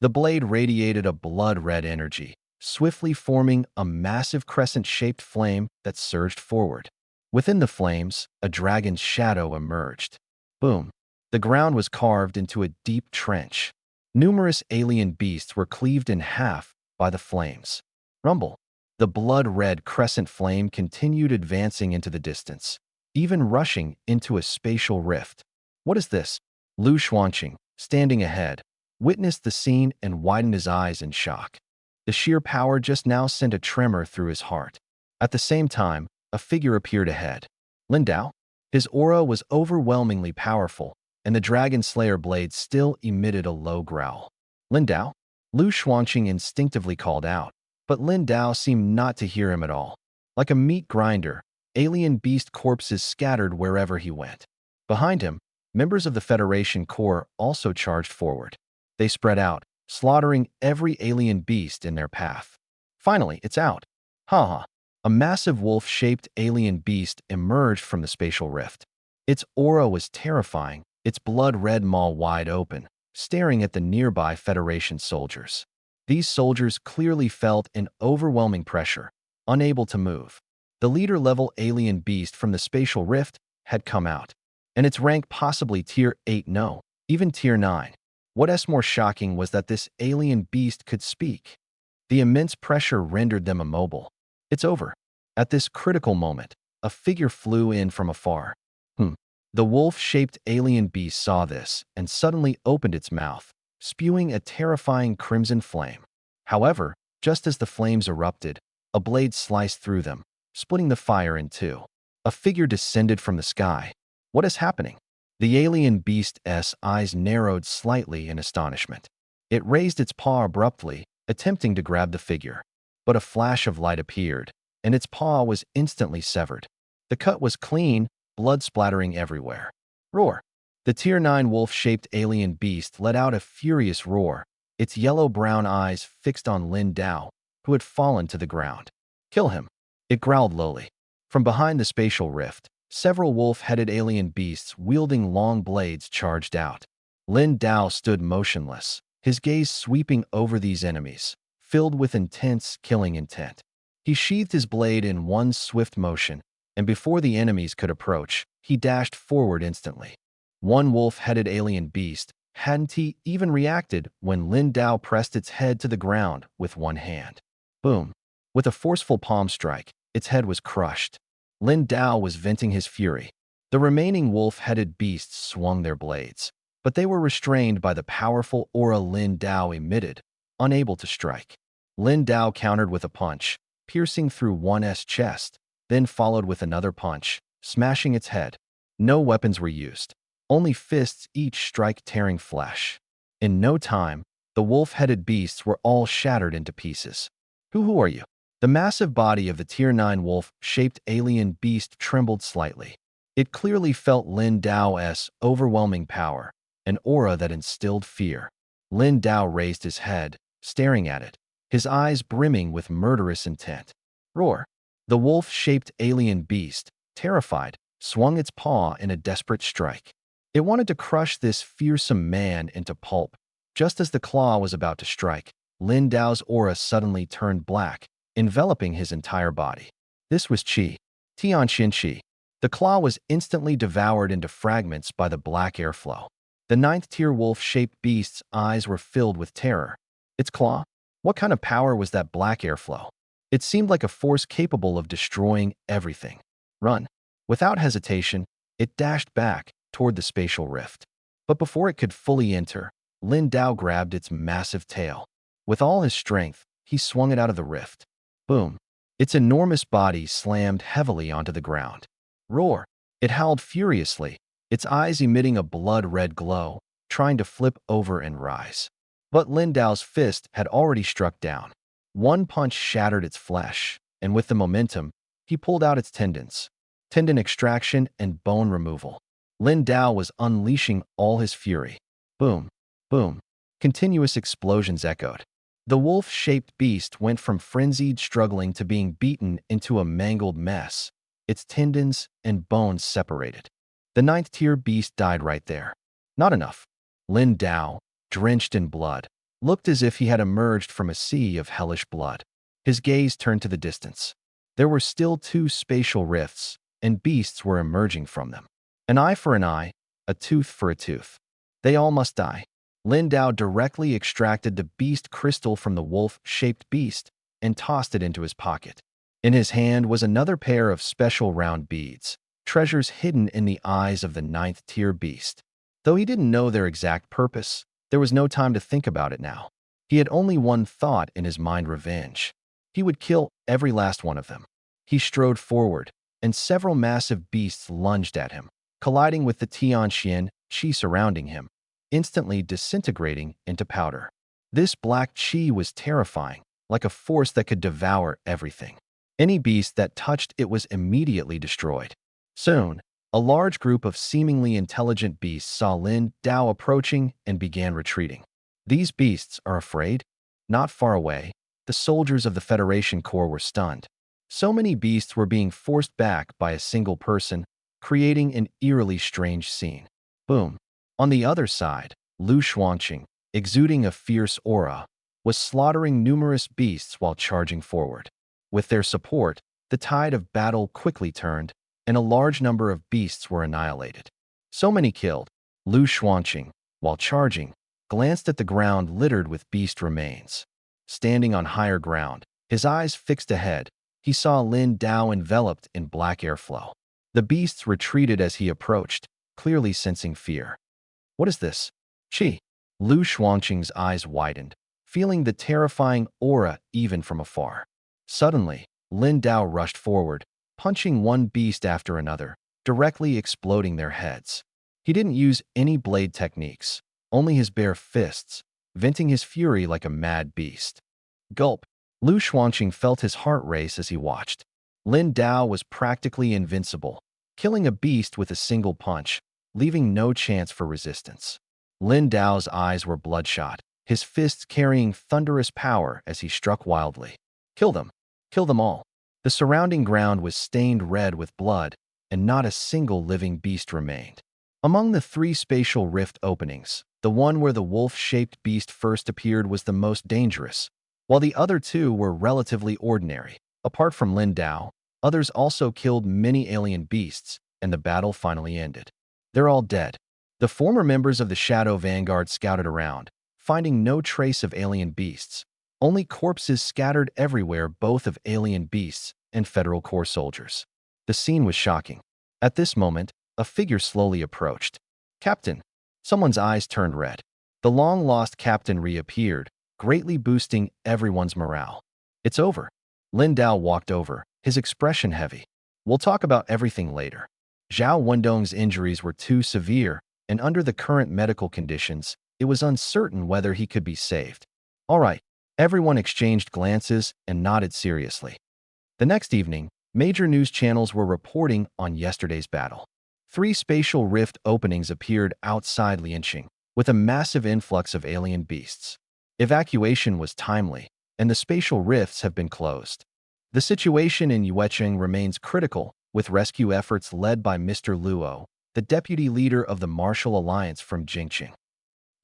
The blade radiated a blood-red energy, swiftly forming a massive crescent-shaped flame that surged forward. Within the flames, a dragon's shadow emerged. Boom. The ground was carved into a deep trench. Numerous alien beasts were cleaved in half by the flames. Rumble. The blood-red crescent flame continued advancing into the distance, even rushing into a spatial rift. What is this? Lu Xuanqing, standing ahead, witnessed the scene and widened his eyes in shock. The sheer power just now sent a tremor through his heart. At the same time, a figure appeared ahead. Lin Dao? His aura was overwhelmingly powerful, and the Dragon Slayer blade still emitted a low growl. Lin Dao? Lu Xuanqing instinctively called out, but Lin Dao seemed not to hear him at all. Like a meat grinder, alien beast corpses scattered wherever he went. Behind him, members of the Federation Corps also charged forward. They spread out, slaughtering every alien beast in their path. Finally, it's out. Ha. A massive wolf-shaped alien beast emerged from the spatial rift. Its aura was terrifying, its blood-red maw wide open, staring at the nearby Federation soldiers. These soldiers clearly felt an overwhelming pressure, unable to move. The leader-level alien beast from the spatial rift had come out, and its rank possibly Tier 8, no, even Tier 9. What's more shocking was that this alien beast could speak. The immense pressure rendered them immobile. It's over. At this critical moment, a figure flew in from afar. The wolf-shaped alien beast saw this and suddenly opened its mouth, spewing a terrifying crimson flame. However, just as the flames erupted, a blade sliced through them, splitting the fire in two. A figure descended from the sky. What is happening? The alien beast's eyes narrowed slightly in astonishment. It raised its paw abruptly, attempting to grab the figure. But a flash of light appeared, and its paw was instantly severed. The cut was clean, blood splattering everywhere. Roar. The Tier 9 wolf-shaped alien beast let out a furious roar, its yellow-brown eyes fixed on Lin Dao, who had fallen to the ground. Kill him. It growled lowly. From behind the spatial rift, several wolf-headed alien beasts wielding long blades charged out. Lin Dao stood motionless, his gaze sweeping over these enemies, filled with intense killing intent. He sheathed his blade in one swift motion, and before the enemies could approach, he dashed forward instantly. One wolf-headed alien beast hadn't even reacted when Lin Dao pressed its head to the ground with one hand. Boom. With a forceful palm strike, its head was crushed. Lin Dao was venting his fury. The remaining wolf-headed beasts swung their blades, but they were restrained by the powerful aura Lin Dao emitted, unable to strike. Lin Dao countered with a punch, piercing through one's chest, then followed with another punch, smashing its head. No weapons were used, only fists each strike tearing flesh. In no time, the wolf-headed beasts were all shattered into pieces. Who are you? The massive body of the Tier 9 wolf-shaped alien beast trembled slightly. It clearly felt Lin Dao's overwhelming power, an aura that instilled fear. Lin Dao raised his head, staring at it, his eyes brimming with murderous intent. Roar! The wolf-shaped alien beast, terrified, swung its paw in a desperate strike. It wanted to crush this fearsome man into pulp. Just as the claw was about to strike, Lin Dao's aura suddenly turned black, enveloping his entire body. This was Qi. Tianxian Qi. The claw was instantly devoured into fragments by the black airflow. The ninth-tier wolf-shaped beast's eyes were filled with terror. Its claw? What kind of power was that black airflow? It seemed like a force capable of destroying everything. Run. Without hesitation, it dashed back toward the spatial rift. But before it could fully enter, Lin Dao grabbed its massive tail. With all his strength, he swung it out of the rift. Boom. Its enormous body slammed heavily onto the ground. Roar! It howled furiously, its eyes emitting a blood-red glow, trying to flip over and rise. But Lin Dao's fist had already struck down. One punch shattered its flesh, and with the momentum, he pulled out its tendons. Tendon extraction and bone removal. Lin Dao was unleashing all his fury. Boom, boom. Continuous explosions echoed. The wolf-shaped beast went from frenzied struggling to being beaten into a mangled mess, its tendons and bones separated. The ninth-tier beast died right there. Not enough. Lin Dao, drenched in blood, looked as if he had emerged from a sea of hellish blood. His gaze turned to the distance. There were still 2 spatial rifts, and beasts were emerging from them. An eye for an eye, a tooth for a tooth. They all must die. Lin Dao directly extracted the beast crystal from the wolf-shaped beast and tossed it into his pocket. In his hand was another pair of special round beads, treasures hidden in the eyes of the ninth-tier beast. Though he didn't know their exact purpose, there was no time to think about it now. He had only one thought in his mind: revenge. He would kill every last one of them. He strode forward, and several massive beasts lunged at him, colliding with the Tianxian Qi surrounding him, instantly disintegrating into powder. This black Qi was terrifying, like a force that could devour everything. Any beast that touched it was immediately destroyed. Soon, a large group of seemingly intelligent beasts saw Lin Dao approaching and began retreating. These beasts are afraid? Not far away, the soldiers of the Federation Corps were stunned. So many beasts were being forced back by a single person, creating an eerily strange scene. Boom. On the other side, Lu Xuanqing, exuding a fierce aura, was slaughtering numerous beasts while charging forward. With their support, the tide of battle quickly turned, and a large number of beasts were annihilated. So many killed, Lu Xuanqing, while charging, glanced at the ground littered with beast remains. Standing on higher ground, his eyes fixed ahead, he saw Lin Dao enveloped in black airflow. The beasts retreated as he approached, clearly sensing fear. What is this? Qi. Lu Xuanqing's eyes widened, feeling the terrifying aura even from afar. Suddenly, Lin Dao rushed forward, punching one beast after another, directly exploding their heads. He didn't use any blade techniques, only his bare fists, venting his fury like a mad beast. Gulp. Lu Xuanqing felt his heart race as he watched. Lin Dao was practically invincible, killing a beast with a single punch, leaving no chance for resistance. Lin Dao's eyes were bloodshot, his fists carrying thunderous power as he struck wildly. Kill them! Kill them all! The surrounding ground was stained red with blood, and not a single living beast remained. Among the 3 spatial rift openings, the one where the wolf-shaped beast first appeared was the most dangerous, while the other 2 were relatively ordinary. Apart from Lin Dao, others also killed many alien beasts, and the battle finally ended. They're all dead. The former members of the Shadow Vanguard scouted around, finding no trace of alien beasts, only corpses scattered everywhere, both of alien beasts and Federal Corps soldiers. The scene was shocking. At this moment, A figure slowly approached. "Captain." Someone's eyes turned red. The long-lost captain reappeared, greatly boosting everyone's morale. "It's over." Lin Dao walked over, his expression heavy. "We'll talk about everything later." Zhao Wendong's injuries were too severe, and under the current medical conditions, it was uncertain whether he could be saved. "All right." Everyone exchanged glances and nodded seriously. The next evening, major news channels were reporting on yesterday's battle. 3 spatial rift openings appeared outside Lianqing, with a massive influx of alien beasts. Evacuation was timely, and the spatial rifts have been closed. The situation in Yuecheng remains critical, with rescue efforts led by Mr. Luo, the deputy leader of the Martial Alliance from Jingqing.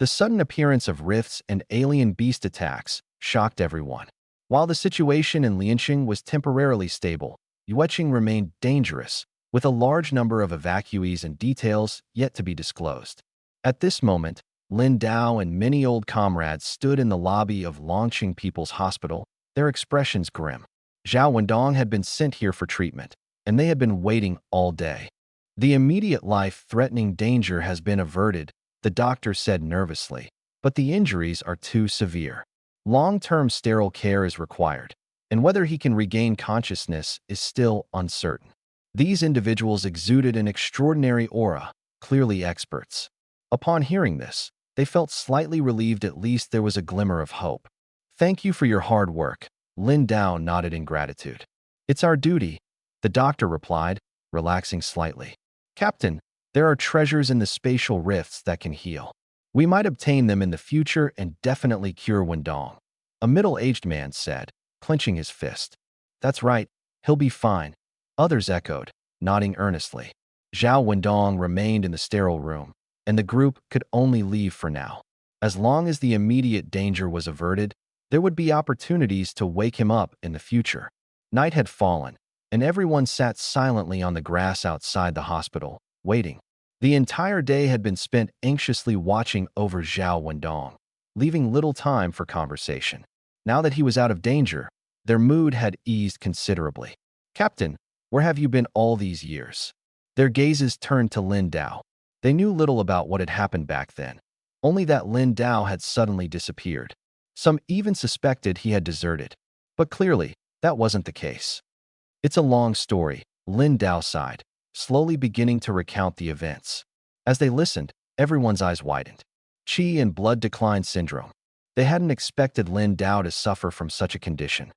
The sudden appearance of rifts and alien beast attacks shocked everyone. While the situation in Lianqing was temporarily stable, Yueching remained dangerous, with a large number of evacuees and details yet to be disclosed. At this moment, Lin Dao and many old comrades stood in the lobby of Longqing People's Hospital, their expressions grim. Zhao Wendong had been sent here for treatment, and they had been waiting all day. "The immediate life-threatening danger has been averted," the doctor said nervously, "but the injuries are too severe. Long-term sterile care is required, and whether he can regain consciousness is still uncertain." These individuals exuded an extraordinary aura, clearly experts. Upon hearing this, they felt slightly relieved. At least there was a glimmer of hope. "Thank you for your hard work." Lin Dao nodded in gratitude. "It's our duty," the doctor replied, relaxing slightly. "Captain, there are treasures in the spatial rifts that can heal. We might obtain them in the future and definitely cure Wendong," a middle-aged man said, clenching his fist. "That's right, he'll be fine," others echoed, nodding earnestly. Zhao Wendong remained in the sterile room, and the group could only leave for now. As long as the immediate danger was averted, there would be opportunities to wake him up in the future. Night had fallen, and everyone sat silently on the grass outside the hospital, waiting. The entire day had been spent anxiously watching over Zhao Wendong, leaving little time for conversation. Now that he was out of danger, their mood had eased considerably. "Captain, where have you been all these years?" Their gazes turned to Lin Dao. They knew little about what had happened back then, only that Lin Dao had suddenly disappeared. Some even suspected he had deserted, but clearly, that wasn't the case. "It's a long story," Lin Dao sighed, slowly beginning to recount the events. As they listened, everyone's eyes widened. Qi and blood decline syndrome. They hadn't expected Lin Dao to suffer from such a condition.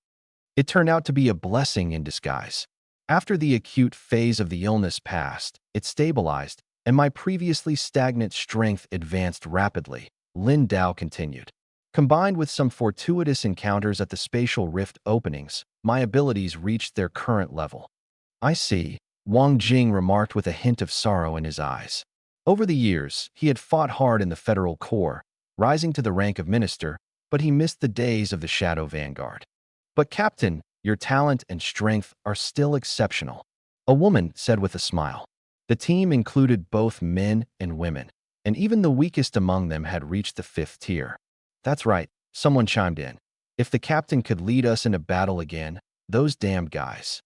It turned out to be a blessing in disguise. "After the acute phase of the illness passed, it stabilized, and my previously stagnant strength advanced rapidly," Lin Dao continued. "Combined with some fortuitous encounters at the spatial rift openings, my abilities reached their current level." "I see," Wang Jing remarked with a hint of sorrow in his eyes. Over the years, he had fought hard in the federal corps, rising to the rank of minister, but he missed the days of the Shadow Vanguard. "But Captain, your talent and strength are still exceptional," a woman said with a smile. The team included both men and women, and even the weakest among them had reached the 5th tier. "That's right," someone chimed in. "If the captain could lead us into battle again, those damned guys."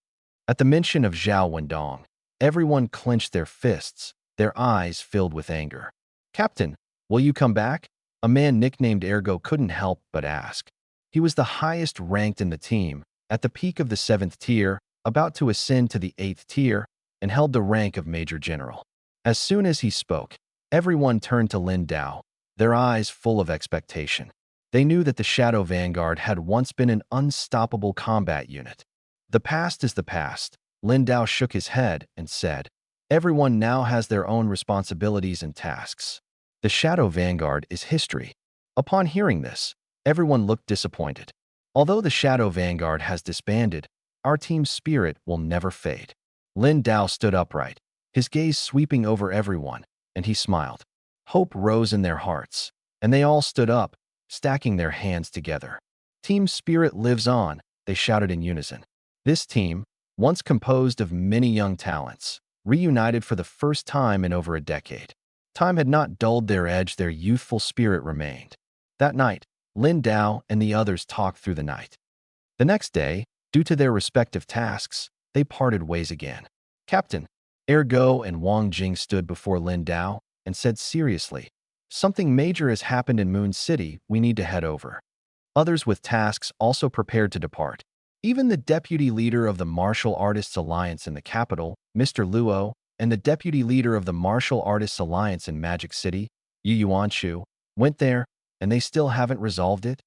At the mention of Zhao Wendong, everyone clenched their fists, their eyes filled with anger. "Captain, will you come back?" a man nicknamed Ergo couldn't help but ask. He was the highest ranked in the team, at the peak of the 7th tier, about to ascend to the 8th tier, and held the rank of Major General. As soon as he spoke, everyone turned to Lin Dao, their eyes full of expectation. They knew that the Shadow Vanguard had once been an unstoppable combat unit. "The past is the past," Lin Dao shook his head and said. "Everyone now has their own responsibilities and tasks. The Shadow Vanguard is history." Upon hearing this, everyone looked disappointed. "Although the Shadow Vanguard has disbanded, our team's spirit will never fade." Lin Dao stood upright, his gaze sweeping over everyone, and he smiled. Hope rose in their hearts, and they all stood up, stacking their hands together. "Team spirit lives on," they shouted in unison. This team, once composed of many young talents, reunited for the first time in over a decade. Time had not dulled their edge, their youthful spirit remained. That night, Lin Dao and the others talked through the night. The next day, due to their respective tasks, they parted ways again. "Captain, Ergo and Wang Jing stood before Lin Dao and said seriously, "Something major has happened in Moon City. We need to head over." Others with tasks also prepared to depart. Even the deputy leader of the Martial Artists Alliance in the capital, Mr. Luo, and the deputy leader of the Martial Artists Alliance in Magic City, Yu Yuanshu, went there, and they still haven't resolved it?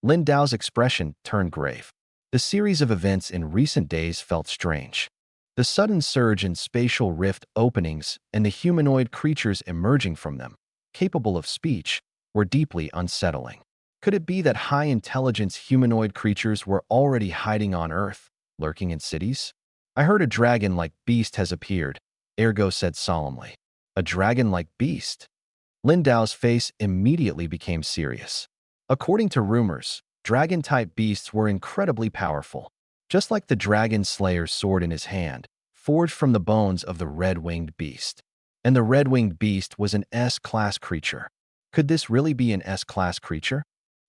Lin Dao's expression turned grave. The series of events in recent days felt strange. The sudden surge in spatial rift openings and the humanoid creatures emerging from them, capable of speech, were deeply unsettling. Could it be that high-intelligence humanoid creatures were already hiding on Earth, lurking in cities? "I heard a dragon-like beast has appeared," Ergo said solemnly. "A dragon-like beast?" Lin Dao's face immediately became serious. According to rumors, dragon-type beasts were incredibly powerful, just like the dragon slayer's sword in his hand, forged from the bones of the red-winged beast. And the red-winged beast was an S-class creature. Could this really be an S-class creature?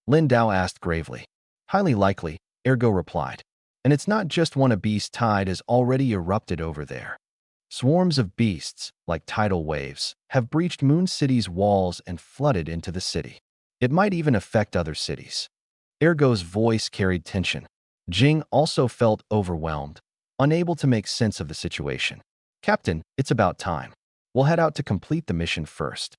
Lin Dao asked gravely. "Highly likely," Ergo replied. "And it's not just one. A beast tide has already erupted over there. Swarms of beasts, like tidal waves, have breached Moon City's walls and flooded into the city. It might even affect other cities." Ergo's voice carried tension. Jing also felt overwhelmed, unable to make sense of the situation. "Captain, it's about time. We'll head out to complete the mission first."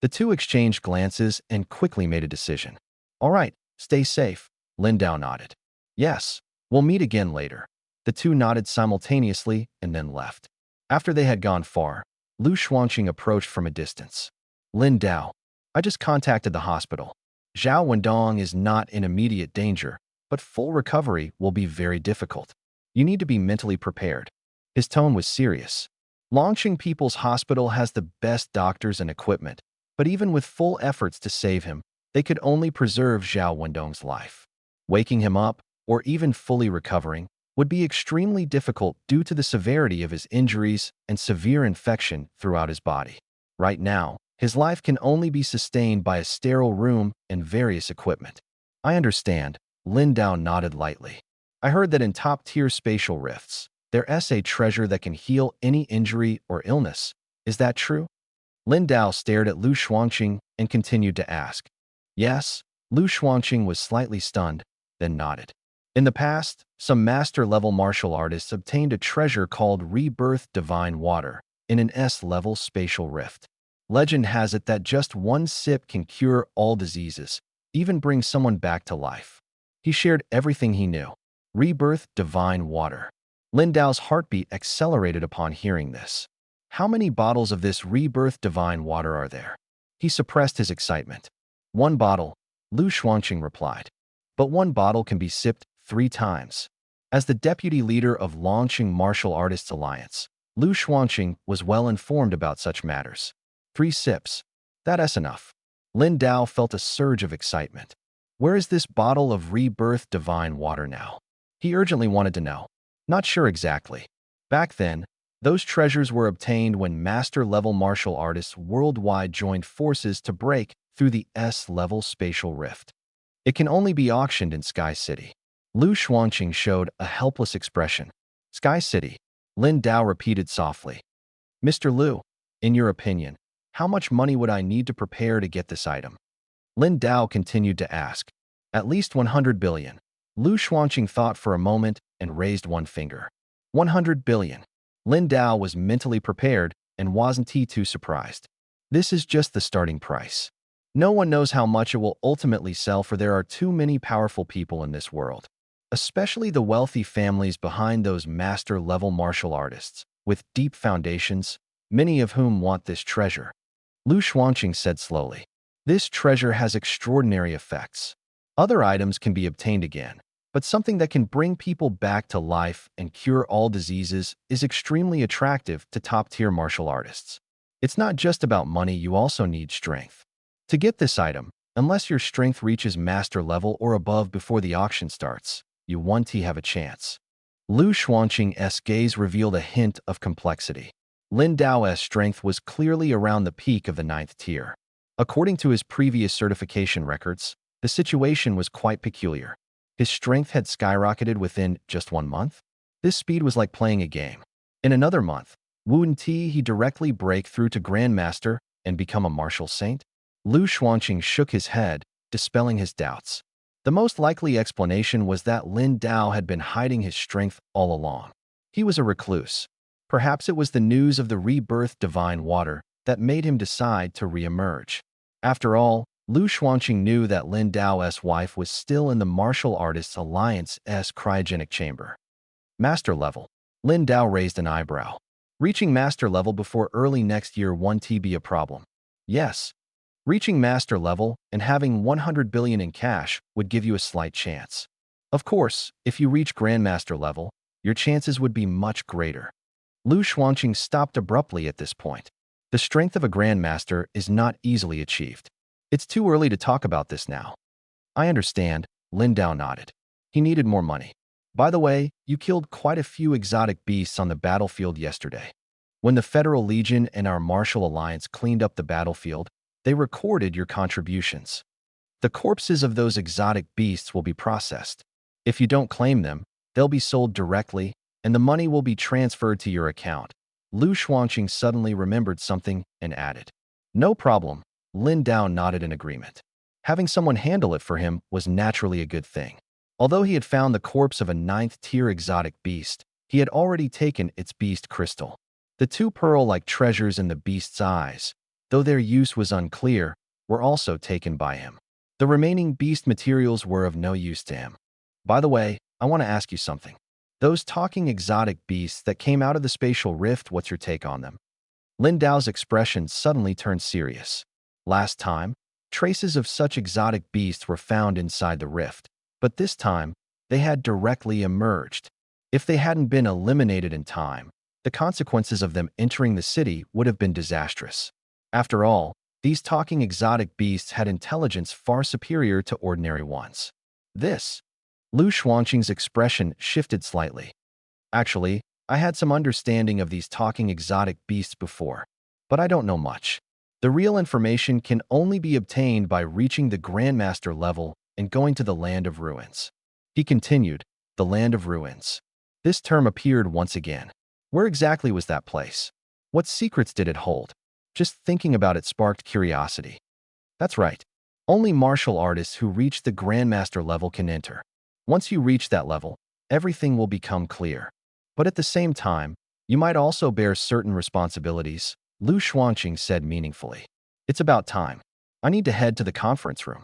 The two exchanged glances and quickly made a decision. "All right, stay safe," Lin Dao nodded. "Yes, we'll meet again later." The two nodded simultaneously and then left. After they had gone far, Lu Xuanqing approached from a distance. "Lin Dao, I just contacted the hospital. Zhao Wendong is not in immediate danger, but full recovery will be very difficult. You need to be mentally prepared." His tone was serious. Longqing People's Hospital has the best doctors and equipment, but even with full efforts to save him, they could only preserve Zhao Wendong's life. Waking him up, or even fully recovering, would be extremely difficult due to the severity of his injuries and severe infection throughout his body. Right now, his life can only be sustained by a sterile room and various equipment. "I understand," Lin Dao nodded lightly. "I heard that in top-tier spatial rifts, there's a treasure that can heal any injury or illness. Is that true?" Lin Dao stared at Lu Xuanqing and continued to ask. "Yes." Lu Xuanqing was slightly stunned, then nodded. "In the past, some master-level martial artists obtained a treasure called Rebirth Divine Water in an S-level spatial rift. Legend has it that just one sip can cure all diseases, even bring someone back to life." He shared everything he knew. Rebirth Divine Water. Lin Dao's heartbeat accelerated upon hearing this. How many bottles of this Rebirth Divine Water are there? He suppressed his excitement. "One bottle," Lu Xuanqing replied. "But one bottle can be sipped 3 times. As the deputy leader of Longqing Martial Artists Alliance, Lu Xuanqing was well informed about such matters. 3 sips. That's enough." Lin Dao felt a surge of excitement. Where is this bottle of Rebirth Divine Water now? He urgently wanted to know. Not sure exactly. Back then, those treasures were obtained when master-level martial artists worldwide joined forces to break through the S-level spatial rift. It can only be auctioned in Sky City. Lu Xuanqing showed a helpless expression. "Sky City," Lin Dao repeated softly. "Mr. Lu, in your opinion, how much money would I need to prepare to get this item?" Lin Dao continued to ask. "At least 100 billion. Lu Xuanqing thought for a moment and raised one finger. 100 billion. Lin Dao was mentally prepared and wasn't he too surprised. This is just the starting price. No one knows how much it will ultimately sell, for there are too many powerful people in this world, especially the wealthy families behind those master-level martial artists, with deep foundations, many of whom want this treasure." Lu Xuanqing said slowly. "This treasure has extraordinary effects. Other items can be obtained again, but something that can bring people back to life and cure all diseases is extremely attractive to top-tier martial artists. It's not just about money, you also need strength. To get this item, unless your strength reaches master level or above before the auction starts, you won't have a chance." Lu Xuanqing's gaze revealed a hint of complexity. Lin Dao's strength was clearly around the peak of the 9th tier. According to his previous certification records, the situation was quite peculiar. His strength had skyrocketed within just 1 month. This speed was like playing a game. In another month, Wouldn't he directly break through to Grandmaster and become a martial saint? Lu Xuanqing shook his head, dispelling his doubts. The most likely explanation was that Lin Dao had been hiding his strength all along. He was a recluse. Perhaps it was the news of the rebirth divine water that made him decide to re-emerge. After all, Lu Xuanqing knew that Lin Dao's wife was still in the Martial Artists Alliance's cryogenic chamber. Master level. Lin Dao raised an eyebrow. Reaching master level before early next year won't be a problem. Yes. Reaching master level and having 100 billion in cash would give you a slight chance. Of course, if you reach grandmaster level, your chances would be much greater. Lu Xuanqing stopped abruptly at this point. The strength of a grandmaster is not easily achieved. It's too early to talk about this now. I understand, Lin Dao nodded. He needed more money. By the way, you killed quite a few exotic beasts on the battlefield yesterday. When the Federal Legion and our Martial Alliance cleaned up the battlefield, they recorded your contributions. The corpses of those exotic beasts will be processed. If you don't claim them, they'll be sold directly, and the money will be transferred to your account. Lu Xuanqing suddenly remembered something and added. No problem. Lin Dao nodded in agreement. Having someone handle it for him was naturally a good thing. Although he had found the corpse of a 9th-tier exotic beast, he had already taken its beast crystal. The 2 pearl-like treasures in the beast's eyes, though their use was unclear, were also taken by him. The remaining beast materials were of no use to him. By the way, I want to ask you something. Those talking exotic beasts that came out of the spatial rift, what's your take on them? Lin Dao's expression suddenly turned serious. Last time, traces of such exotic beasts were found inside the rift, but this time, they had directly emerged. If they hadn't been eliminated in time, the consequences of them entering the city would have been disastrous. After all, these talking exotic beasts had intelligence far superior to ordinary ones. Lu Xuanqing's expression shifted slightly. Actually, I had some understanding of these talking exotic beasts before, but I don't know much. The real information can only be obtained by reaching the Grandmaster level and going to the Land of Ruins. He continued, the Land of Ruins. This term appeared once again. Where exactly was that place? What secrets did it hold? Just thinking about it sparked curiosity. That's right. Only martial artists who reach the Grandmaster level can enter. Once you reach that level, everything will become clear. But at the same time, you might also bear certain responsibilities, Lu Xuanqing said meaningfully. It's about time. I need to head to the conference room.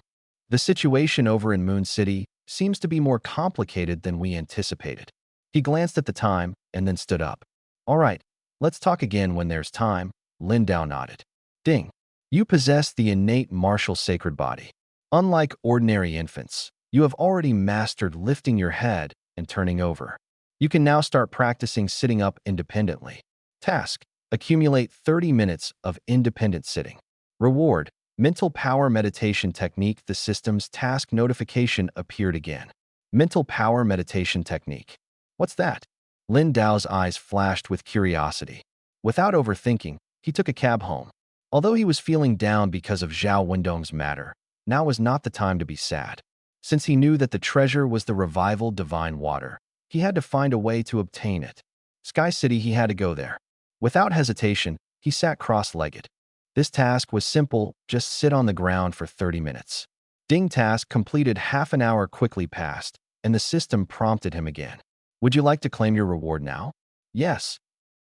The situation over in Moon City seems to be more complicated than we anticipated. He glanced at the time and then stood up. All right, let's talk again when there's time, Lin Dao nodded. Ding. You possess the innate martial sacred body. Unlike ordinary infants, you have already mastered lifting your head and turning over. You can now start practicing sitting up independently. Task. Accumulate 30 minutes of independent sitting. Reward. Mental Power Meditation Technique. The system's task notification appeared again. Mental Power Meditation Technique. What's that? Lin Dao's eyes flashed with curiosity. Without overthinking, he took a cab home. Although he was feeling down because of Zhao Wendong's matter, now was not the time to be sad. Since he knew that the treasure was the revival divine water, he had to find a way to obtain it. Sky City, he had to go there. Without hesitation, he sat cross-legged. This task was simple, just sit on the ground for 30 minutes. Ding. Task completed. Half an hour quickly passed, and the system prompted him again. Would you like to claim your reward now? Yes.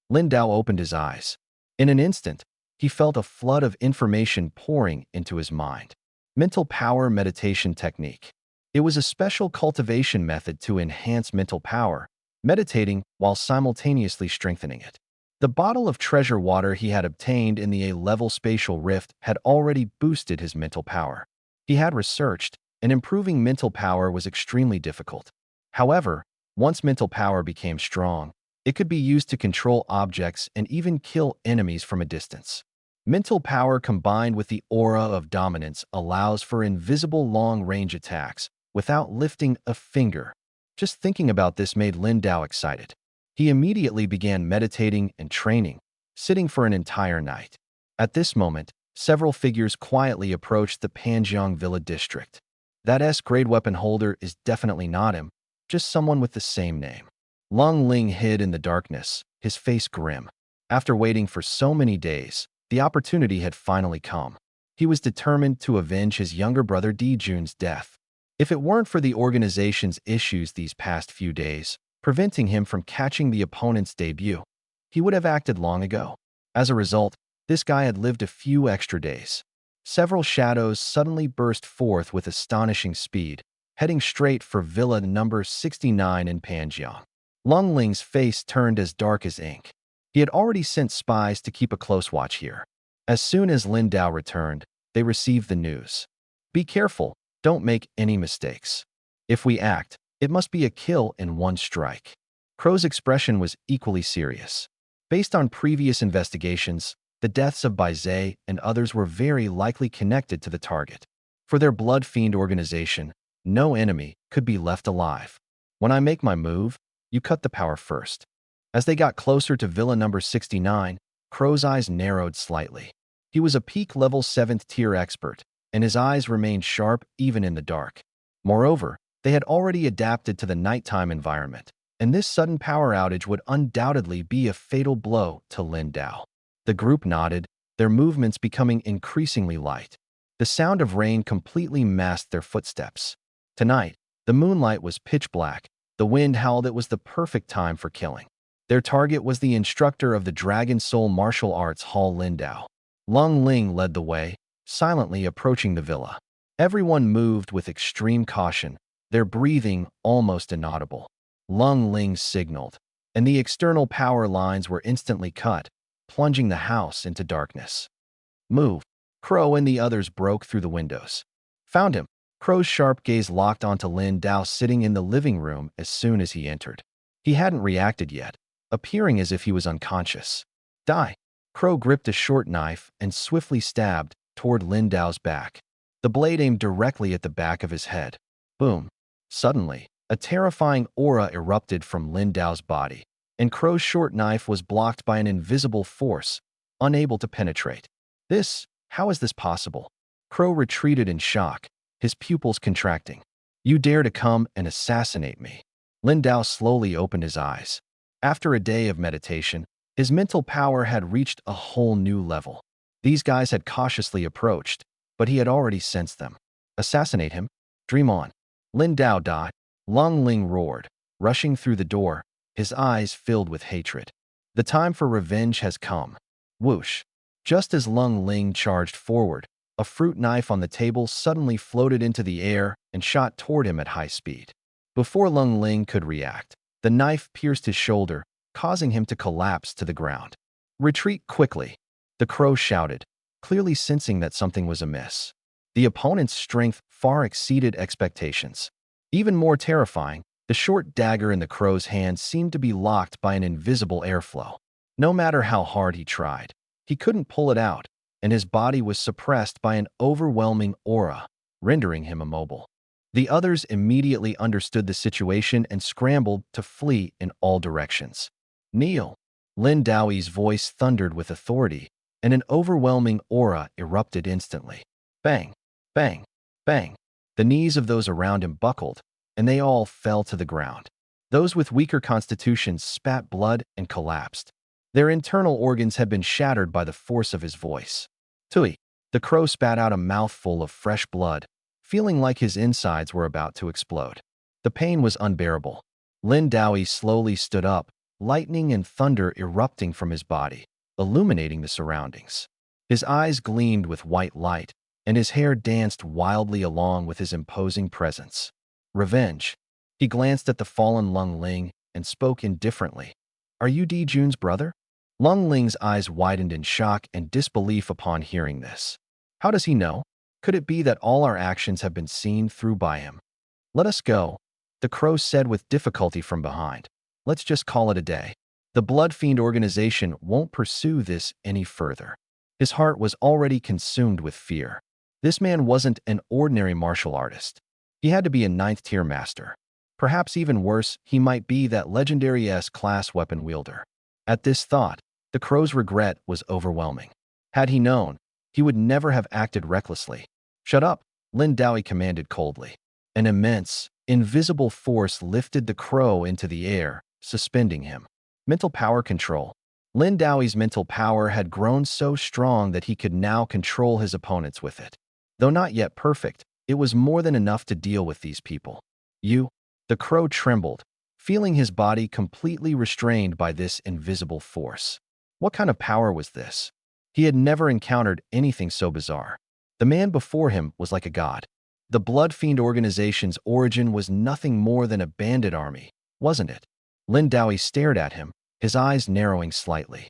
Lin Dao opened his eyes. In an instant, he felt a flood of information pouring into his mind. Mental Power Meditation Technique. It was a special cultivation method to enhance mental power, meditating while simultaneously strengthening it. The bottle of treasure water he had obtained in the A-level spatial rift had already boosted his mental power. He had researched, and improving mental power was extremely difficult. However, once mental power became strong, it could be used to control objects and even kill enemies from a distance. Mental power combined with the aura of dominance allows for invisible long-range attacks without lifting a finger. Just thinking about this made Lin Dao excited. He immediately began meditating and training, sitting for an entire night. At this moment, several figures quietly approached the Panjiang Villa district. That S-grade weapon holder is definitely not him, just someone with the same name. Lung Ling hid in the darkness, his face grim. After waiting for so many days, the opportunity had finally come. He was determined to avenge his younger brother Jun's death. If it weren't for the organization's issues these past few days, preventing him from catching the opponent's debut, he would have acted long ago. As a result, this guy had lived a few extra days. Several shadows suddenly burst forth with astonishing speed, heading straight for Villa number 69 in Panjiang. Lung Ling's face turned as dark as ink. He had already sent spies to keep a close watch here. As soon as Lin Dao returned, they received the news. Be careful, don't make any mistakes. If we act, it must be a kill in one strike. Crow's expression was equally serious. Based on previous investigations, the deaths of Bai Zhe and others were very likely connected to the target. For their blood fiend organization, no enemy could be left alive. When I make my move, you cut the power first. As they got closer to Villa number 69, Crow's eyes narrowed slightly. He was a peak level 7th tier expert, and his eyes remained sharp even in the dark. Moreover, they had already adapted to the nighttime environment, and this sudden power outage would undoubtedly be a fatal blow to Lin Dao. The group nodded, their movements becoming increasingly light. The sound of rain completely masked their footsteps. Tonight, the moonlight was pitch black. The wind howled. It was the perfect time for killing. Their target was the instructor of the Dragon Soul Martial Arts Hall, Lin Dao. Lung Ling led the way, silently approaching the villa. Everyone moved with extreme caution, their breathing almost inaudible. Lung Ling signaled, and the external power lines were instantly cut, plunging the house into darkness. Move. Crow and the others broke through the windows. Found him. Crow's sharp gaze locked onto Lin Dao sitting in the living room as soon as he entered. He hadn't reacted yet, appearing as if he was unconscious. Die. Crow gripped a short knife and swiftly stabbed toward Lin Dao's back. The blade aimed directly at the back of his head. Boom. Suddenly, a terrifying aura erupted from Lin Dao's body, and Crow's short knife was blocked by an invisible force, unable to penetrate. How is this possible? Crow retreated in shock, his pupils contracting. You dare to come and assassinate me? Lin Dao slowly opened his eyes. After a day of meditation, his mental power had reached a whole new level. These guys had cautiously approached, but he had already sensed them. Assassinate him? Dream on. Lin Dao died. Lung Ling roared, rushing through the door, his eyes filled with hatred. The time for revenge has come. Whoosh. Just as Lung Ling charged forward, a fruit knife on the table suddenly floated into the air and shot toward him at high speed. Before Lung Ling could react, the knife pierced his shoulder, causing him to collapse to the ground. Retreat quickly, the crow shouted, clearly sensing that something was amiss. The opponent's strength far exceeded expectations. Even more terrifying, the short dagger in the crow's hand seemed to be locked by an invisible airflow. No matter how hard he tried, he couldn't pull it out, and his body was suppressed by an overwhelming aura, rendering him immobile. The others immediately understood the situation and scrambled to flee in all directions. Kneel. Lin Dao's voice thundered with authority, and an overwhelming aura erupted instantly. Bang, bang, bang. The knees of those around him buckled, and they all fell to the ground. Those with weaker constitutions spat blood and collapsed. Their internal organs had been shattered by the force of his voice. Tui. The crow spat out a mouthful of fresh blood, feeling like his insides were about to explode. The pain was unbearable. Lin Dao slowly stood up, lightning and thunder erupting from his body, illuminating the surroundings. His eyes gleamed with white light, and his hair danced wildly along with his imposing presence. Revenge. He glanced at the fallen Lung Ling and spoke indifferently. Are you Jun's brother? Lung Ling's eyes widened in shock and disbelief upon hearing this. How does he know? Could it be that all our actions have been seen through by him? Let us go, the crow said with difficulty from behind. Let's just call it a day. The Blood Fiend organization won't pursue this any further. His heart was already consumed with fear. This man wasn't an ordinary martial artist. He had to be a 9th-tier master. Perhaps even worse, he might be that legendary S-class weapon wielder. At this thought, the crow's regret was overwhelming. Had he known, he would never have acted recklessly. Shut up, Lin Dao commanded coldly. An immense, invisible force lifted the crow into the air, suspending him. Mental power control. Lin Daoi's mental power had grown so strong that he could now control his opponents with it. Though not yet perfect, it was more than enough to deal with these people. You? The crow trembled, feeling his body completely restrained by this invisible force. What kind of power was this? He had never encountered anything so bizarre. The man before him was like a god. The Blood Fiend organization's origin was nothing more than a bandit army, wasn't it? Lin Daoi stared at him, his eyes narrowing slightly.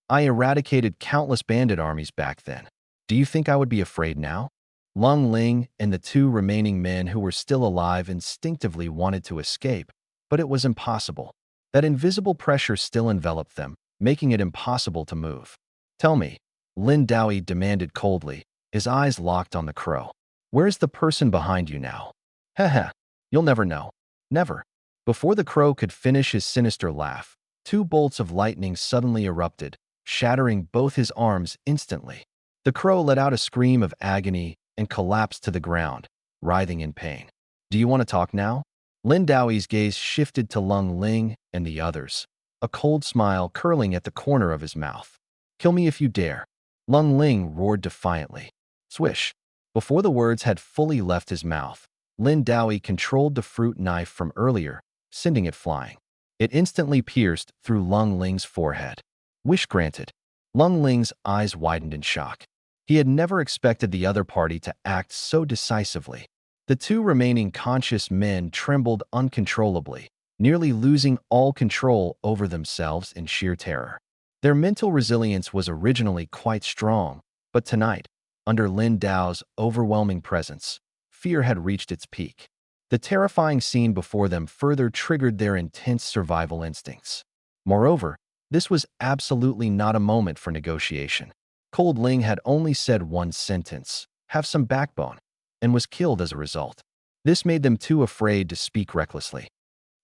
I eradicated countless bandit armies back then. Do you think I would be afraid now? Lung Ling and the two remaining men who were still alive instinctively wanted to escape, but it was impossible. That invisible pressure still enveloped them, making it impossible to move. Tell me, Lin Daoi demanded coldly, his eyes locked on the crow. Where's the person behind you now? Heh, you'll never know. Never. Before the crow could finish his sinister laugh, two bolts of lightning suddenly erupted, shattering both his arms instantly. The crow let out a scream of agony and collapsed to the ground, writhing in pain. Do you want to talk now? Lin Daoi's gaze shifted to Lung Ling and the others, a cold smile curling at the corner of his mouth. Kill me if you dare. Lung Ling roared defiantly. Swish. Before the words had fully left his mouth, Lin Daoi controlled the fruit knife from earlier, sending it flying. It instantly pierced through Lung Ling's forehead. Wish granted. Lung Ling's eyes widened in shock. He had never expected the other party to act so decisively. The two remaining conscious men trembled uncontrollably, nearly losing all control over themselves in sheer terror. Their mental resilience was originally quite strong, but tonight, under Lin Dao's overwhelming presence, fear had reached its peak. The terrifying scene before them further triggered their intense survival instincts. Moreover, this was absolutely not a moment for negotiation. Cold Ling had only said one sentence, have some backbone, and was killed as a result. This made them too afraid to speak recklessly.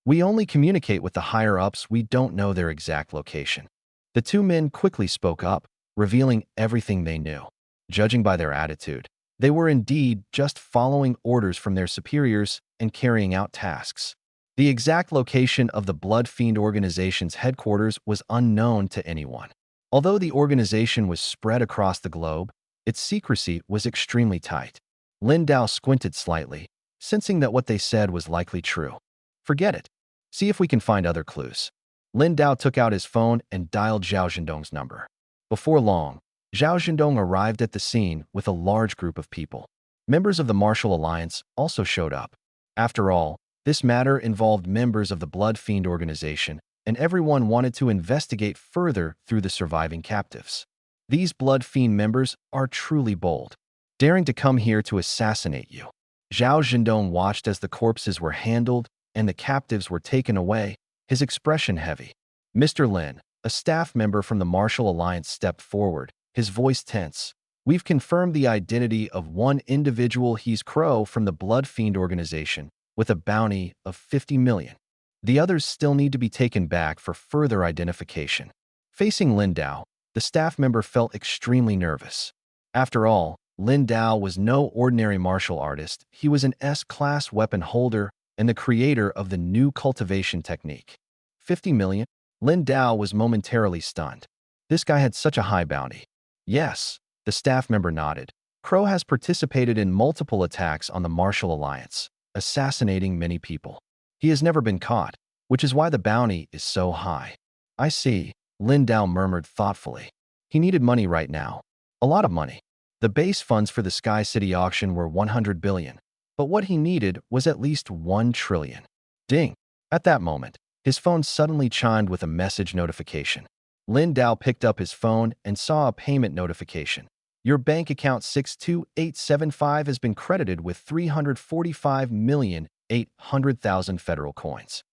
We only communicate with the higher-ups, we don't know their exact location. The two men quickly spoke up, revealing everything they knew. Judging by their attitude, they were indeed just following orders from their superiors and carrying out tasks. The exact location of the Blood Fiend organization's headquarters was unknown to anyone. Although the organization was spread across the globe, its secrecy was extremely tight. Lin Dao squinted slightly, sensing that what they said was likely true. Forget it. See if we can find other clues. Lin Dao took out his phone and dialed Zhao Zhendong's number. Before long, Zhao Zhendong arrived at the scene with a large group of people. Members of the Martial Alliance also showed up. After all, this matter involved members of the Blood Fiend organization, and everyone wanted to investigate further through the surviving captives. These Blood Fiend members are truly bold, daring to come here to assassinate you. Zhao Zhendong watched as the corpses were handled and the captives were taken away, his expression heavy. Mr. Lin, a staff member from the Martial Alliance, stepped forward, his voice tense. We've confirmed the identity of one individual. He's Crow from the Blood Fiend organization, with a bounty of 50 million. The others still need to be taken back for further identification. Facing Lin Dao, the staff member felt extremely nervous. After all, Lin Dao was no ordinary martial artist. He was an S-class weapon holder and the creator of the new cultivation technique. 50 million? Lin Dao was momentarily stunned. This guy had such a high bounty. Yes, the staff member nodded. Crow has participated in multiple attacks on the Martial Alliance, assassinating many people. He has never been caught, which is why the bounty is so high. I see, Lin Dao murmured thoughtfully. He needed money right now. A lot of money. The base funds for the Sky City auction were 100 billion, but what he needed was at least 1 trillion. Ding! At that moment, his phone suddenly chimed with a message notification. Lin Dao picked up his phone and saw a payment notification. Your bank account 62875 has been credited with 345,800,000 federal coins.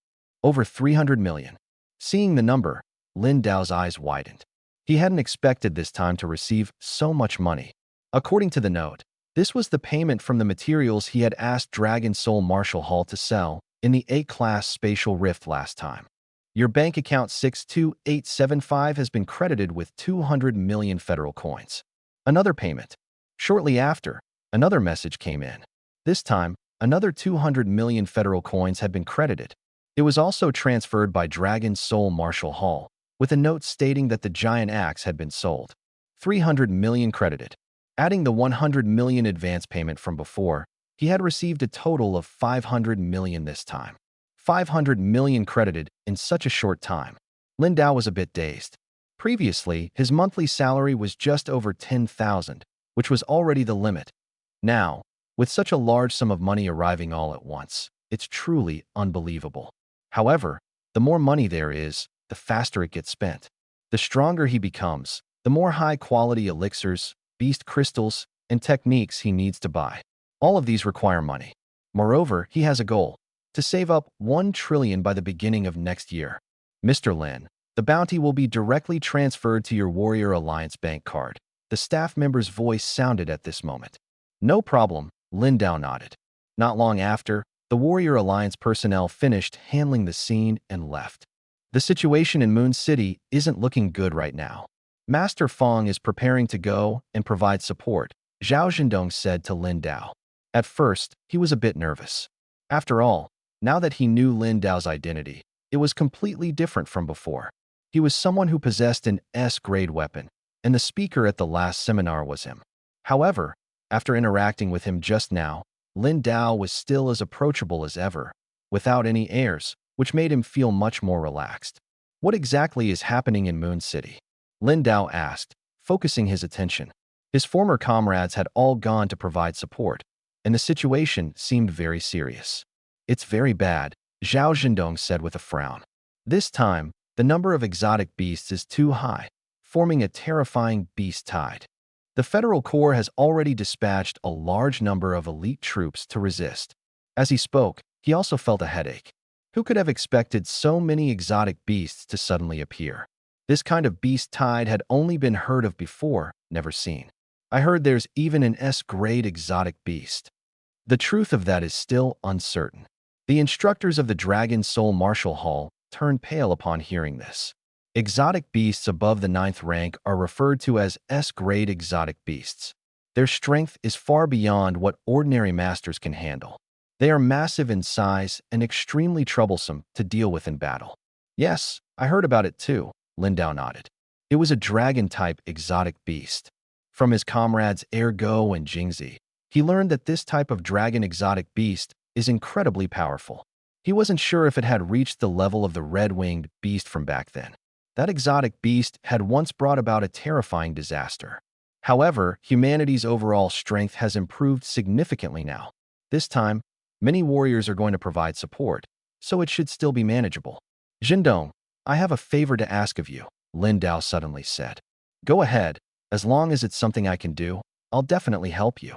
Over 300 million. Seeing the number, Lin Dao's eyes widened. He hadn't expected this time to receive so much money. According to the note, this was the payment from the materials he had asked Dragon Soul Martial Hall to sell in the A-class spatial rift last time. Your bank account 62875 has been credited with 200 million federal coins. Another payment. Shortly after, another message came in. This time, another 200 million federal coins had been credited. It was also transferred by Dragon Soul Martial Hall, with a note stating that the giant axe had been sold. 300 million credited. Adding the 100 million advance payment from before, he had received a total of 500 million this time. 500 million credited in such a short time. Lin Dao was a bit dazed. Previously, his monthly salary was just over 10,000, which was already the limit. Now, with such a large sum of money arriving all at once, it's truly unbelievable. However, the more money there is, the faster it gets spent. The stronger he becomes, the more high-quality elixirs, beast crystals, and techniques he needs to buy. All of these require money. Moreover, he has a goal: to save up 1 trillion by the beginning of next year. Mr. Lin, the bounty will be directly transferred to your Warrior Alliance bank card. The staff member's voice sounded at this moment. No problem, Lin Dao nodded. Not long after, the Warrior Alliance personnel finished handling the scene and left. The situation in Moon City isn't looking good right now. Master Fong is preparing to go and provide support, Zhao Zhendong said to Lin Dao. At first, he was a bit nervous. After all, now that he knew Lin Dao's identity, it was completely different from before. He was someone who possessed an S-grade weapon, and the speaker at the last seminar was him. However, after interacting with him just now, Lin Dao was still as approachable as ever, without any airs, which made him feel much more relaxed. What exactly is happening in Moon City? Lin Dao asked, focusing his attention. His former comrades had all gone to provide support, and the situation seemed very serious. It's very bad, Zhao Zhendong said with a frown. This time, the number of exotic beasts is too high, forming a terrifying beast tide. The Federal Corps has already dispatched a large number of elite troops to resist. As he spoke, he also felt a headache. Who could have expected so many exotic beasts to suddenly appear? This kind of beast tide had only been heard of before, never seen. I heard there's even an S-grade exotic beast. The truth of that is still uncertain. The instructors of the Dragon Soul Martial Hall turned pale upon hearing this. Exotic beasts above the 9th rank are referred to as S-grade exotic beasts. Their strength is far beyond what ordinary masters can handle. They are massive in size and extremely troublesome to deal with in battle. Yes, I heard about it too, Lin Dao nodded. It was a dragon-type exotic beast. From his comrades Ergo and Jingzi, he learned that this type of dragon exotic beast is incredibly powerful. He wasn't sure if it had reached the level of the red-winged beast from back then. That exotic beast had once brought about a terrifying disaster. However, humanity's overall strength has improved significantly now. This time, many warriors are going to provide support, so it should still be manageable. Zhendong, I have a favor to ask of you, Lin Dao suddenly said. Go ahead, as long as it's something I can do, I'll definitely help you.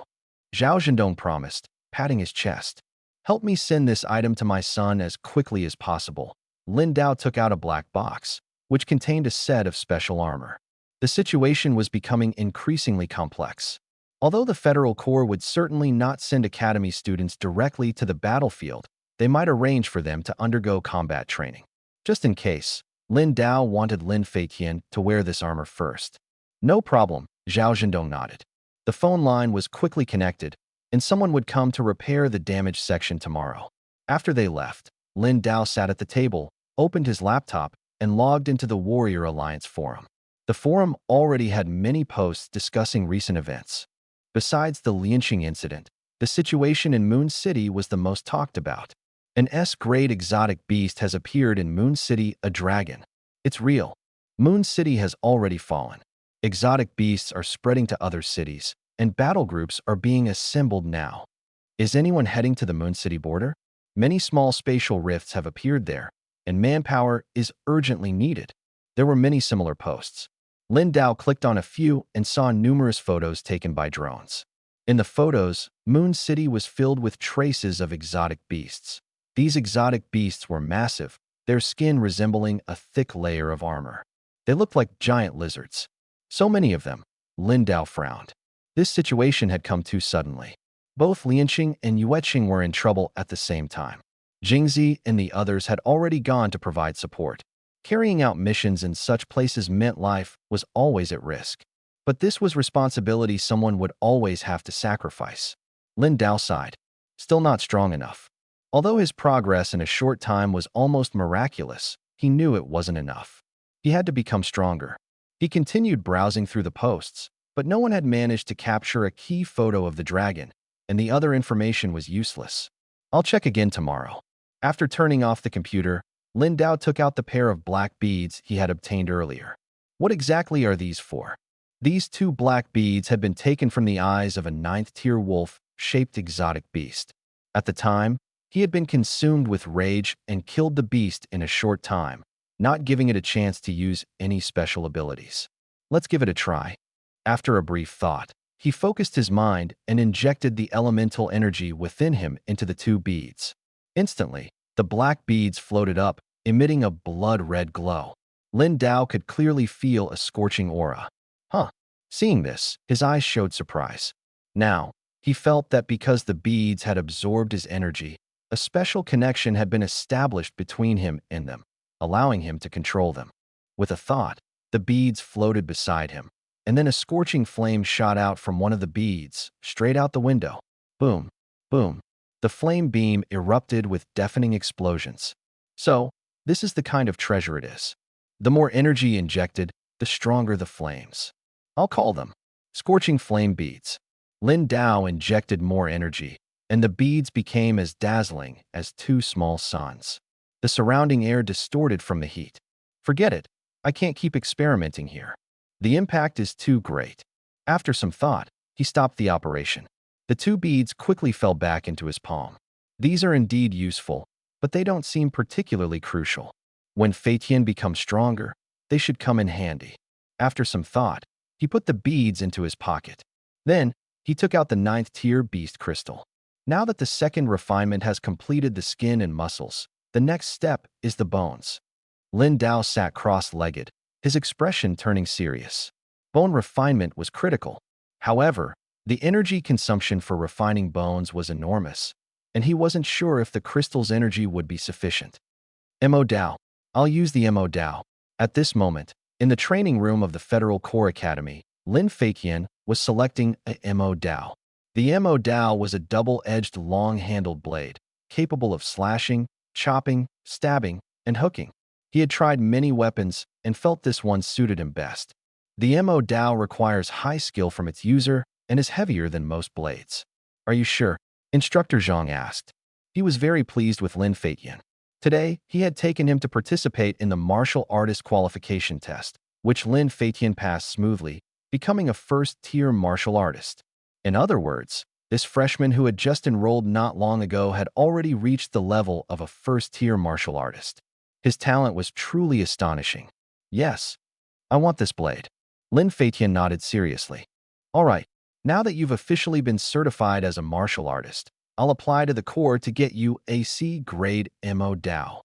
Zhao Zhendong promised, patting his chest. Help me send this item to my son as quickly as possible. Lin Dao took out a black box, which contained a set of special armor. The situation was becoming increasingly complex. Although the Federal Corps would certainly not send academy students directly to the battlefield, they might arrange for them to undergo combat training. Just in case, Lin Dao wanted Lin Feiqian to wear this armor first. No problem, Zhao Zhendong nodded. The phone line was quickly connected, and someone would come to repair the damaged section tomorrow. After they left, Lin Dao sat at the table, opened his laptop, and logged into the Warrior Alliance forum. The forum already had many posts discussing recent events. Besides the Lianqing incident, the situation in Moon City was the most talked about. An S-grade exotic beast has appeared in Moon City, a dragon. It's real. Moon City has already fallen. Exotic beasts are spreading to other cities, and battle groups are being assembled now. Is anyone heading to the Moon City border? Many small spatial rifts have appeared there, and manpower is urgently needed. There were many similar posts. Lin Dao clicked on a few and saw numerous photos taken by drones. In the photos, Moon City was filled with traces of exotic beasts. These exotic beasts were massive, their skin resembling a thick layer of armor. They looked like giant lizards. So many of them. Lin Dao frowned. This situation had come too suddenly. Both Lianqing and Yueqing were in trouble at the same time. Jingzi and the others had already gone to provide support. Carrying out missions in such places meant life was always at risk. But this was responsibility someone would always have to sacrifice. Lin Dao sighed. Still not strong enough. Although his progress in a short time was almost miraculous, he knew it wasn't enough. He had to become stronger. He continued browsing through the posts, but no one had managed to capture a key photo of the dragon, and the other information was useless. I'll check again tomorrow. After turning off the computer, Lin Dao took out the pair of black beads he had obtained earlier. What exactly are these for? These two black beads had been taken from the eyes of a ninth-tier wolf-shaped exotic beast. At the time, he had been consumed with rage and killed the beast in a short time, not giving it a chance to use any special abilities. Let's give it a try. After a brief thought, he focused his mind and injected the elemental energy within him into the two beads. Instantly, the black beads floated up, emitting a blood-red glow. Lin Dao could clearly feel a scorching aura. Seeing this, his eyes showed surprise. Now, he felt that because the beads had absorbed his energy, a special connection had been established between him and them, allowing him to control them. With a thought, the beads floated beside him, and then a scorching flame shot out from one of the beads, straight out the window. Boom, boom. The flame beam erupted with deafening explosions. So, this is the kind of treasure it is. The more energy injected, the stronger the flames. I'll call them scorching flame beads. Lin Dao injected more energy, and the beads became as dazzling as two small suns. The surrounding air distorted from the heat. Forget it. I can't keep experimenting here. The impact is too great. After some thought, he stopped the operation. The two beads quickly fell back into his palm. These are indeed useful, but they don't seem particularly crucial. When Feitian becomes stronger, they should come in handy. After some thought, he put the beads into his pocket. Then, he took out the ninth-tier beast crystal. Now that the second refinement has completed the skin and muscles, the next step is the bones. Lin Dao sat cross-legged, his expression turning serious. Bone refinement was critical. However, the energy consumption for refining bones was enormous, and he wasn't sure if the crystal's energy would be sufficient. Mo Dao. I'll use the Mo Dao. At this moment, in the training room of the Federal Corps Academy, Lin Feiqian was selecting a Mo Dao. The Mo Dao was a double-edged, long-handled blade, capable of slashing, chopping, stabbing, and hooking. He had tried many weapons and felt this one suited him best. The Mo Dao requires high skill from its user and is heavier than most blades. Are you sure? Instructor Zhang asked. He was very pleased with Lin Feiqian. Today, he had taken him to participate in the martial artist qualification test, which Lin Feiqian passed smoothly, becoming a first-tier martial artist. In other words, this freshman who had just enrolled not long ago had already reached the level of a first-tier martial artist. His talent was truly astonishing. Yes, I want this blade. Lin Feiqian nodded seriously. All right, now that you've officially been certified as a martial artist, I'll apply to the Corps to get you a C-grade Mo Dao.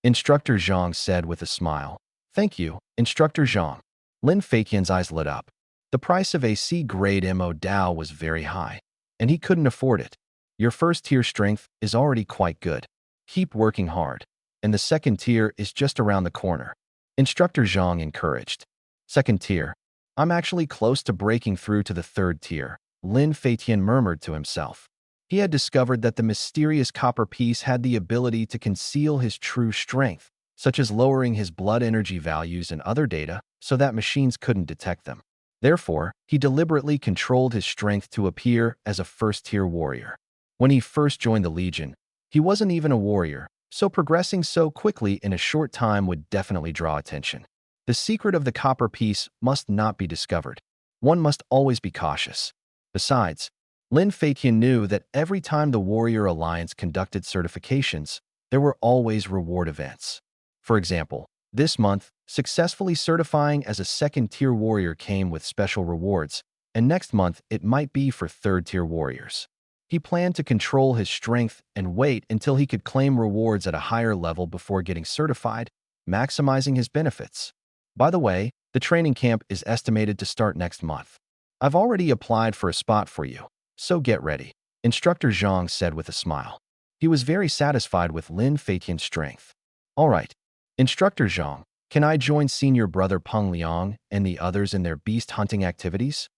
Instructor Zhang said with a smile. Thank you, Instructor Zhang. Lin Feiqian's eyes lit up. The price of a C-grade Mo Dao was very high, and he couldn't afford it. Your first-tier strength is already quite good. Keep working hard, and the second tier is just around the corner. Instructor Zhang encouraged. Second tier. I'm actually close to breaking through to the third tier, Lin Feiqian murmured to himself. He had discovered that the mysterious copper piece had the ability to conceal his true strength, such as lowering his blood energy values and other data so that machines couldn't detect them. Therefore, he deliberately controlled his strength to appear as a first-tier warrior. When he first joined the Legion, he wasn't even a warrior, so progressing so quickly in a short time would definitely draw attention. The secret of the copper piece must not be discovered. One must always be cautious. Besides, Lin Feiqian knew that every time the Warrior Alliance conducted certifications, there were always reward events. For example, this month, successfully certifying as a second-tier warrior came with special rewards, and next month it might be for third-tier warriors. He planned to control his strength and wait until he could claim rewards at a higher level before getting certified, maximizing his benefits. By the way, the training camp is estimated to start next month. I've already applied for a spot for you, so get ready, Instructor Zhang said with a smile. He was very satisfied with Lin Feiqian's strength. All right, Instructor Zhang, can I join senior brother Peng Liang and the others in their beast hunting activities?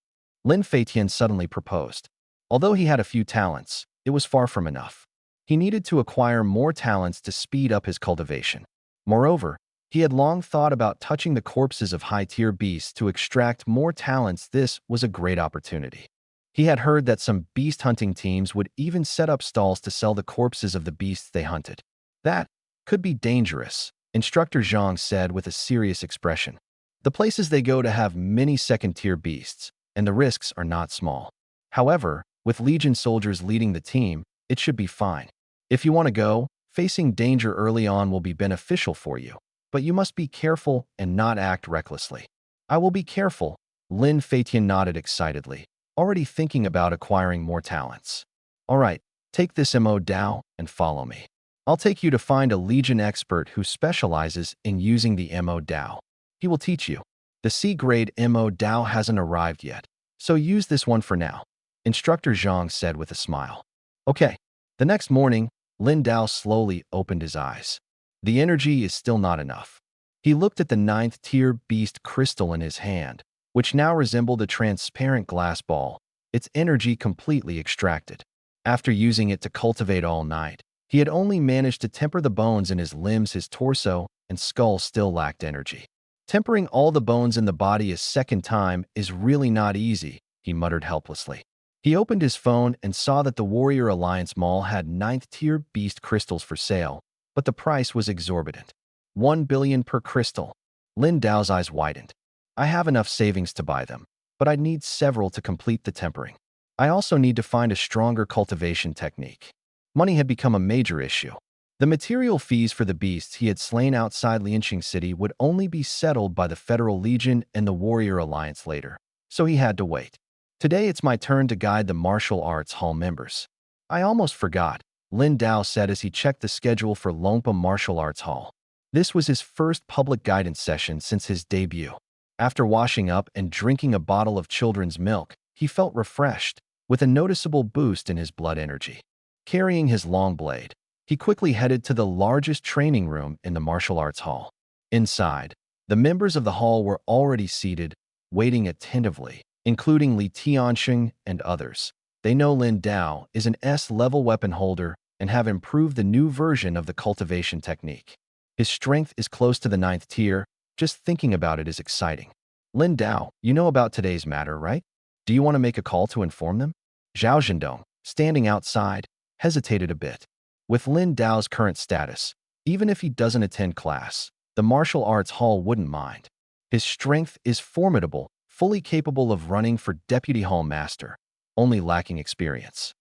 Lin Feiqian suddenly proposed. Although he had a few talents, it was far from enough. He needed to acquire more talents to speed up his cultivation. Moreover, He had long thought about touching the corpses of high-tier beasts to extract more talents. This was a great opportunity. He had heard that some beast hunting teams would even set up stalls to sell the corpses of the beasts they hunted. That could be dangerous, Instructor Zhang said with a serious expression. The places they go to have many second-tier beasts, and the risks are not small. However, with Legion soldiers leading the team, it should be fine. If you want to go, facing danger early on will be beneficial for you, but you must be careful and not act recklessly. I will be careful, Lin Feitian nodded excitedly, already thinking about acquiring more talents. All right, take this Mo Dao and follow me. I'll take you to find a Legion expert who specializes in using the Mo Dao. He will teach you. The C-grade Mo Dao hasn't arrived yet, so use this one for now, Instructor Zhang said with a smile. Okay. The next morning, Lin Dao slowly opened his eyes. The energy is still not enough. He looked at the 9th-tier beast crystal in his hand, which now resembled a transparent glass ball, its energy completely extracted. After using it to cultivate all night, he had only managed to temper the bones in his limbs. His torso and skull still lacked energy. Tempering all the bones in the body a second time is really not easy, he muttered helplessly. He opened his phone and saw that the Warrior Alliance Mall had 9th-tier beast crystals for sale, but the price was exorbitant. 1 billion per crystal. Lin Dao's eyes widened. I have enough savings to buy them, but I'd need several to complete the tempering. I also need to find a stronger cultivation technique. Money had become a major issue. The material fees for the beasts he had slain outside Lianqing City would only be settled by the Federal Legion and the Warrior Alliance later, so he had to wait. Today it's my turn to guide the martial arts hall members. I almost forgot, Lin Dao said as he checked the schedule for Longpa Martial Arts Hall. This was his first public guidance session since his debut. After washing up and drinking a bottle of children's milk, he felt refreshed, with a noticeable boost in his blood energy. Carrying his long blade, he quickly headed to the largest training room in the martial arts hall. Inside, the members of the hall were already seated, waiting attentively, including Li Tianxing and others. They know Lin Dao is an S-level weapon holder and have improved the new version of the cultivation technique. His strength is close to the 9th tier. Just thinking about it is exciting. Lin Dao, you know about today's matter, right? Do you want to make a call to inform them? Zhao Zhendong, standing outside, hesitated a bit. With Lin Dao's current status, even if he doesn't attend class, the martial arts hall wouldn't mind. His strength is formidable, fully capable of running for deputy hall master, only lacking experience.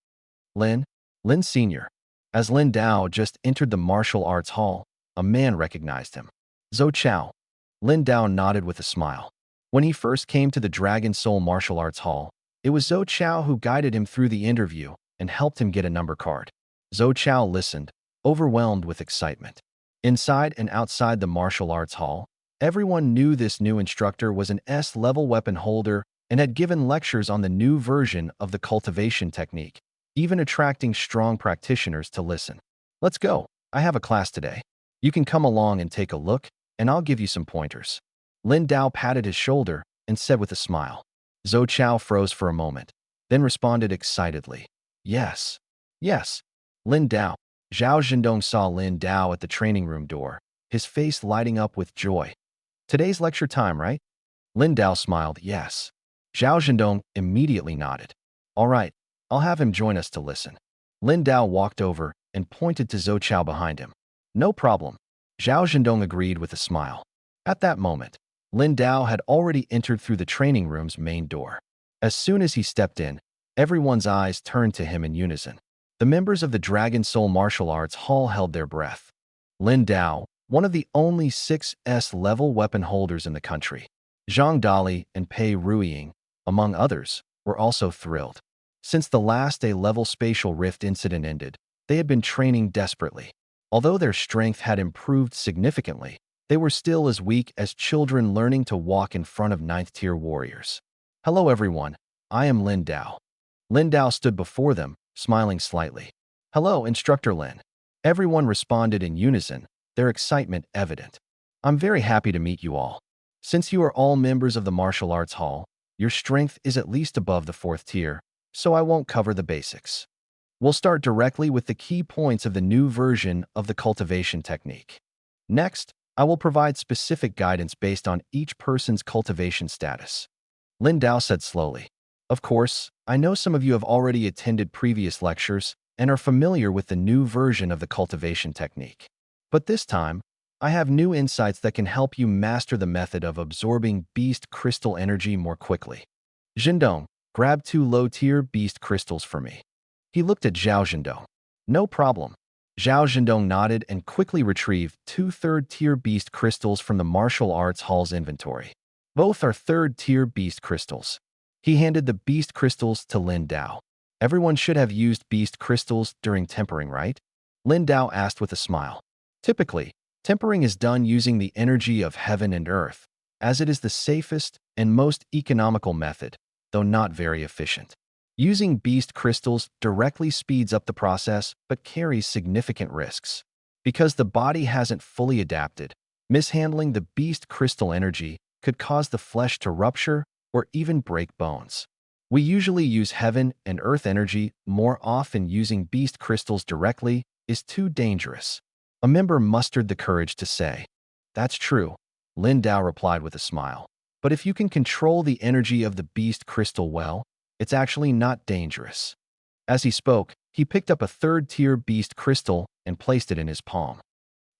Lin Sr. As Lin Dao just entered the martial arts hall, a man recognized him. Zhou Chao. Lin Dao nodded with a smile. When he first came to the Dragon Soul Martial Arts Hall, it was Zhou Chao who guided him through the interview and helped him get a number card. Zhou Chao listened, overwhelmed with excitement. Inside and outside the martial arts hall, everyone knew this new instructor was an S-level weapon holder and had given lectures on the new version of the cultivation technique, even attracting strong practitioners to listen. Let's go. I have a class today. You can come along and take a look, and I'll give you some pointers. Lin Dao patted his shoulder and said with a smile. Zhou Chao froze for a moment, then responded excitedly. Yes. Yes. Lin Dao. Zhao Zhendong saw Lin Dao at the training room door, his face lighting up with joy. Today's lecture time, right? Lin Dao smiled, yes. Zhao Zhendong immediately nodded. All right, I'll have him join us to listen. Lin Dao walked over and pointed to Zhou Chao behind him. No problem. Zhao Zhendong agreed with a smile. At that moment, Lin Dao had already entered through the training room's main door. As soon as he stepped in, everyone's eyes turned to him in unison. The members of the Dragon Soul Martial Arts Hall held their breath. Lin Dao, one of the only 6S-level weapon holders in the country, Zhang Dali and Pei Ruiying, among others, were also thrilled. Since the last A-level spatial rift incident ended, they had been training desperately. Although their strength had improved significantly, they were still as weak as children learning to walk in front of 9th-tier warriors. Hello everyone, I am Lin Dao. Lin Dao stood before them, smiling slightly. Hello, Instructor Lin. Everyone responded in unison, their excitement evident. I'm very happy to meet you all. Since you are all members of the Martial Arts Hall, your strength is at least above the 4th tier, so I won't cover the basics. We'll start directly with the key points of the new version of the cultivation technique. Next, I will provide specific guidance based on each person's cultivation status. Lin Dao said slowly. Of course, I know some of you have already attended previous lectures and are familiar with the new version of the cultivation technique. But this time, I have new insights that can help you master the method of absorbing beast crystal energy more quickly. Zhendong, grab 2 low-tier beast crystals for me. He looked at Zhao Zhendong. No problem. Zhao Zhendong nodded and quickly retrieved 2 third-tier beast crystals from the martial arts hall's inventory. Both are third-tier beast crystals. He handed the beast crystals to Lin Dao. Everyone should have used beast crystals during tempering, right? Lin Dao asked with a smile. Typically, tempering is done using the energy of heaven and earth, as it is the safest and most economical method, though not very efficient. Using beast crystals directly speeds up the process but carries significant risks. Because the body hasn't fully adapted, mishandling the beast crystal energy could cause the flesh to rupture or even break bones. We usually use heaven and earth energy more often. Using beast crystals directly is too dangerous. A member mustered the courage to say, "That's true," Lin Dao replied with a smile. "But if you can control the energy of the beast crystal well, it's actually not dangerous." As he spoke, he picked up a third-tier beast crystal and placed it in his palm.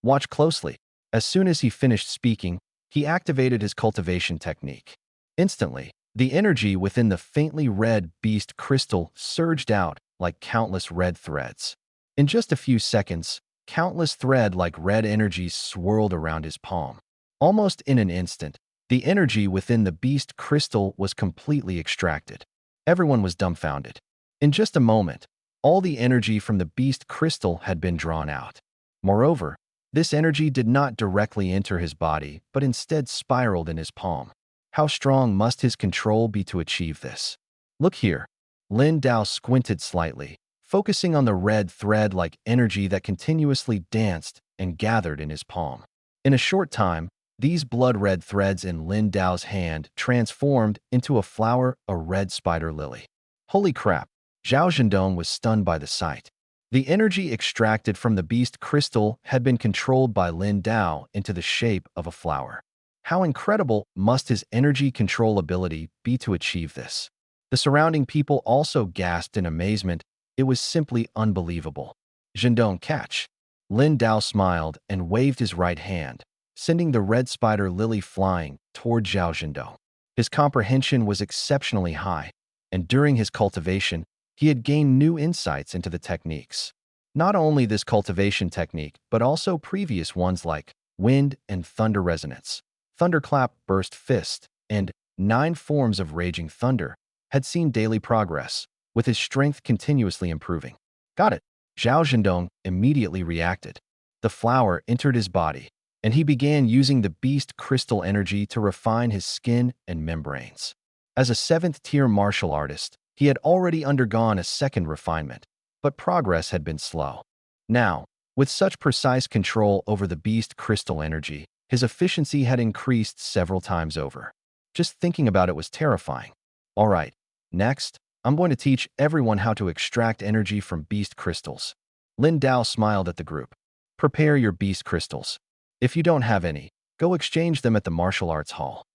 Watch closely. As soon as he finished speaking, he activated his cultivation technique. Instantly, the energy within the faintly red beast crystal surged out like countless red threads. In just a few seconds, countless thread-like red energies swirled around his palm. Almost in an instant, the energy within the beast crystal was completely extracted. Everyone was dumbfounded. In just a moment, all the energy from the beast crystal had been drawn out. Moreover, this energy did not directly enter his body, but instead spiraled in his palm. How strong must his control be to achieve this? Look here. Lin Dao squinted slightly, focusing on the red thread-like energy that continuously danced and gathered in his palm. In a short time, these blood-red threads in Lin Dao's hand transformed into a flower, a red spider lily. Holy crap! Zhao Zhendong was stunned by the sight. The energy extracted from the beast crystal had been controlled by Lin Dao into the shape of a flower. How incredible must his energy control ability be to achieve this? The surrounding people also gasped in amazement. It was simply unbelievable. Zhendong, catch! Lin Dao smiled and waved his right hand, sending the red spider lily flying toward Zhao Zhendong. His comprehension was exceptionally high, and during his cultivation, he had gained new insights into the techniques. Not only this cultivation technique, but also previous ones like wind and thunder resonance, thunderclap, burst fist, and 9 forms of raging thunder, had seen daily progress, with his strength continuously improving. Got it. Zhao Zhendong immediately reacted. The flower entered his body, and he began using the beast crystal energy to refine his skin and membranes. As a 7th-tier martial artist, he had already undergone a second refinement, but progress had been slow. Now, with such precise control over the beast crystal energy, his efficiency had increased several times over. Just thinking about it was terrifying. All right, next, I'm going to teach everyone how to extract energy from beast crystals. Lin Dao smiled at the group. Prepare your beast crystals. If you don't have any, go exchange them at the martial arts hall.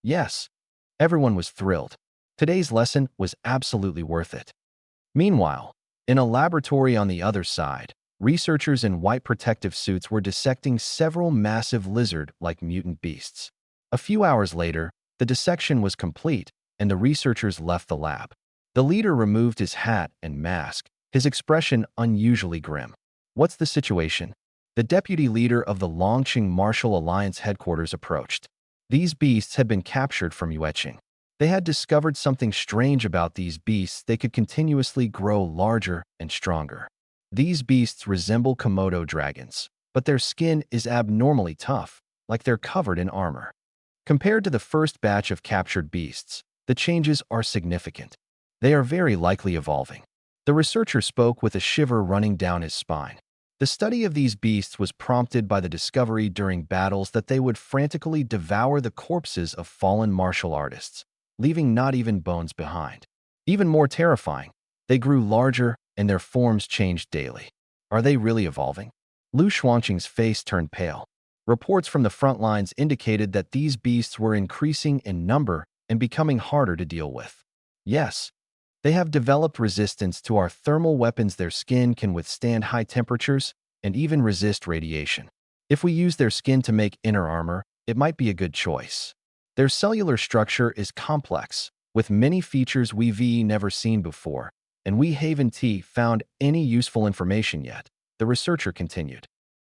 Yes. Everyone was thrilled. Today's lesson was absolutely worth it. Meanwhile, in a laboratory on the other side, researchers in white protective suits were dissecting several massive lizard-like mutant beasts. A few hours later, the dissection was complete, and the researchers left the lab. The leader removed his hat and mask, his expression unusually grim. What's the situation? The deputy leader of the Longqing Martial Alliance headquarters approached. These beasts had been captured from Yueqing. They had discovered something strange about these beasts. They could continuously grow larger and stronger. These beasts resemble Komodo dragons, but their skin is abnormally tough, like they're covered in armor. Compared to the first batch of captured beasts, the changes are significant. They are very likely evolving. The researcher spoke with a shiver running down his spine. The study of these beasts was prompted by the discovery during battles that they would frantically devour the corpses of fallen martial artists, leaving not even bones behind. Even more terrifying, they grew larger and their forms changed daily. Are they really evolving? Lu Xuanqing's face turned pale. Reports from the front lines indicated that these beasts were increasing in number and becoming harder to deal with. Yes, they have developed resistance to our thermal weapons. Their skin can withstand high temperatures and even resist radiation. If we use their skin to make inner armor, it might be a good choice. Their cellular structure is complex, with many features we've never seen before, and we haven't found any useful information yet, the researcher continued.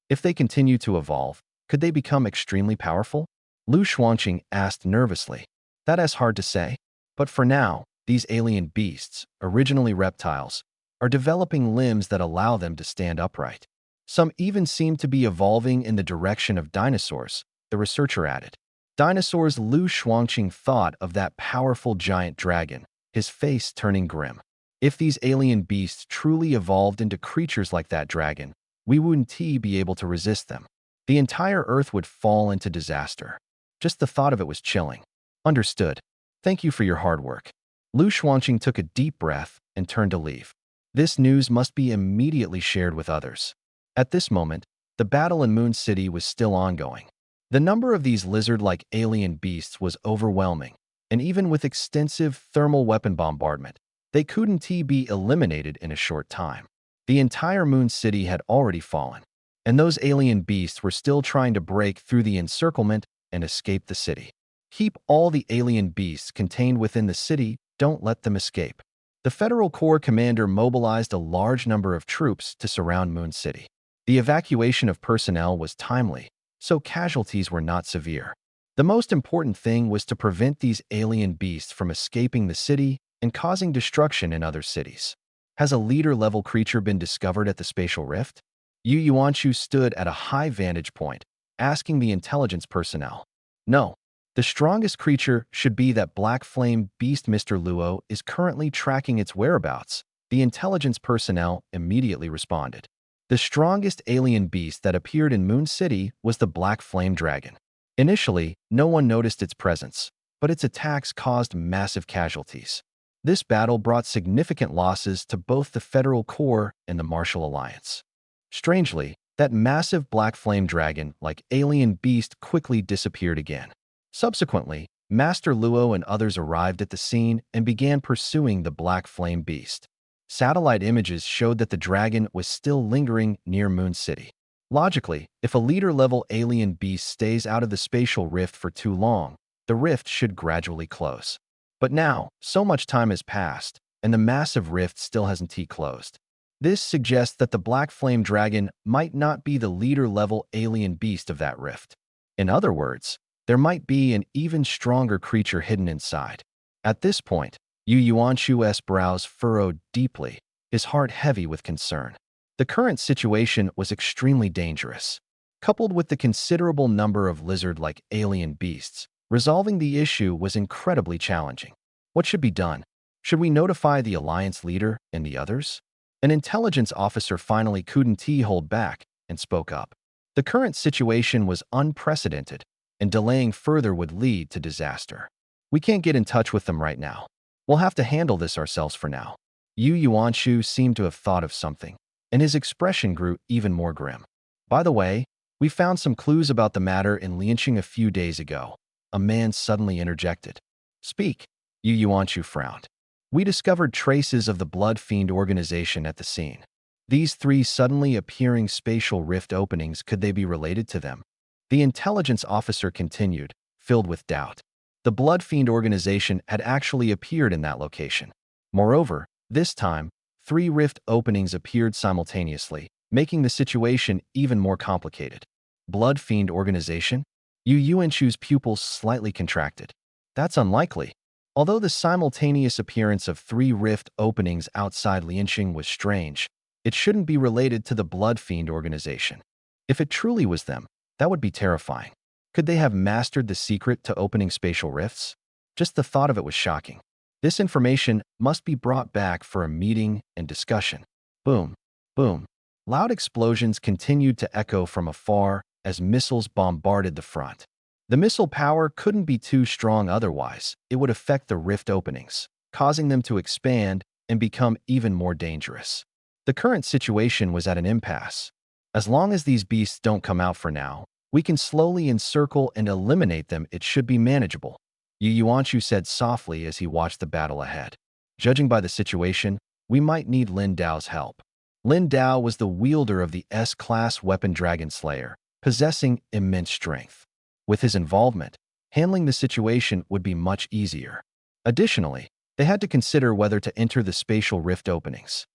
If they continue to evolve, could they become extremely powerful? Lu Xuanqing asked nervously. That is hard to say, but for now, these alien beasts, originally reptiles, are developing limbs that allow them to stand upright. Some even seem to be evolving in the direction of dinosaurs, the researcher added. Dinosaurs. Lu Xuanqing thought of that powerful giant dragon, his face turning grim. If these alien beasts truly evolved into creatures like that dragon, we wouldn't be able to resist them. The entire Earth would fall into disaster. Just the thought of it was chilling. Understood. Thank you for your hard work. Lu Xuanqing took a deep breath and turned to leave. This news must be immediately shared with others. At this moment, the battle in Moon City was still ongoing. The number of these lizard-like alien beasts was overwhelming, and even with extensive thermal weapon bombardment, they couldn't be eliminated in a short time. The entire Moon City had already fallen, and those alien beasts were still trying to break through the encirclement and escape the city. Keep all the alien beasts contained within the city. Don't let them escape. The Federal Corps commander mobilized a large number of troops to surround Moon City. The evacuation of personnel was timely, so casualties were not severe. The most important thing was to prevent these alien beasts from escaping the city and causing destruction in other cities. Has a leader-level creature been discovered at the spatial rift? Yu Yuanshu stood at a high vantage point, asking the intelligence personnel. No. The strongest creature should be that black flame beast. Mr. Luo is currently tracking its whereabouts, the intelligence personnel immediately responded. The strongest alien beast that appeared in Moon City was the black flame dragon. Initially, no one noticed its presence, but its attacks caused massive casualties. This battle brought significant losses to both the Federal Corps and the Martial Alliance. Strangely, that massive black flame dragon-like alien beast quickly disappeared again. Subsequently, Master Luo and others arrived at the scene and began pursuing the black flame beast. Satellite images showed that the dragon was still lingering near Moon City. Logically, if a leader-level alien beast stays out of the spatial rift for too long, the rift should gradually close. But now, so much time has passed, and the massive rift still hasn't closed. This suggests that the black flame dragon might not be the leader-level alien beast of that rift. In other words, there might be an even stronger creature hidden inside. At this point, Yu Yuanshu's brows furrowed deeply, his heart heavy with concern. The current situation was extremely dangerous. Coupled with the considerable number of lizard-like alien beasts, resolving the issue was incredibly challenging. What should be done? Should we notify the Alliance leader and the others? An intelligence officer finally couldn't hold back and spoke up. The current situation was unprecedented, and delaying further would lead to disaster. We can't get in touch with them right now. We'll have to handle this ourselves for now. Yu Yuanshu seemed to have thought of something, and his expression grew even more grim. By the way, we found some clues about the matter in Lianqing a few days ago. A man suddenly interjected. Speak. Yu Yuanshu frowned. We discovered traces of the Blood Fiend organization at the scene. These three suddenly appearing spatial rift openings, could they be related to them? The intelligence officer continued, filled with doubt. The Blood Fiend organization had actually appeared in that location. Moreover, this time, 3 rift openings appeared simultaneously, making the situation even more complicated. Blood Fiend organization? Yu Yuanshu's pupils slightly contracted. That's unlikely. Although the simultaneous appearance of 3 rift openings outside Lianqing was strange, it shouldn't be related to the Blood Fiend organization. If it truly was them, that would be terrifying. Could they have mastered the secret to opening spatial rifts? Just the thought of it was shocking. This information must be brought back for a meeting and discussion. Boom, boom. Loud explosions continued to echo from afar as missiles bombarded the front. The missile power couldn't be too strong, otherwise it would affect the rift openings, causing them to expand and become even more dangerous. The current situation was at an impasse. As long as these beasts don't come out for now, We can slowly encircle and eliminate them. It should be manageable, Yu Yuanshu said softly as he watched the battle ahead. Judging by the situation, we might need Lin Dao's help. Lin Dao was the wielder of the S-class weapon Dragon Slayer, possessing immense strength. With his involvement, handling the situation would be much easier. Additionally, they had to consider whether to enter the spatial rift openings.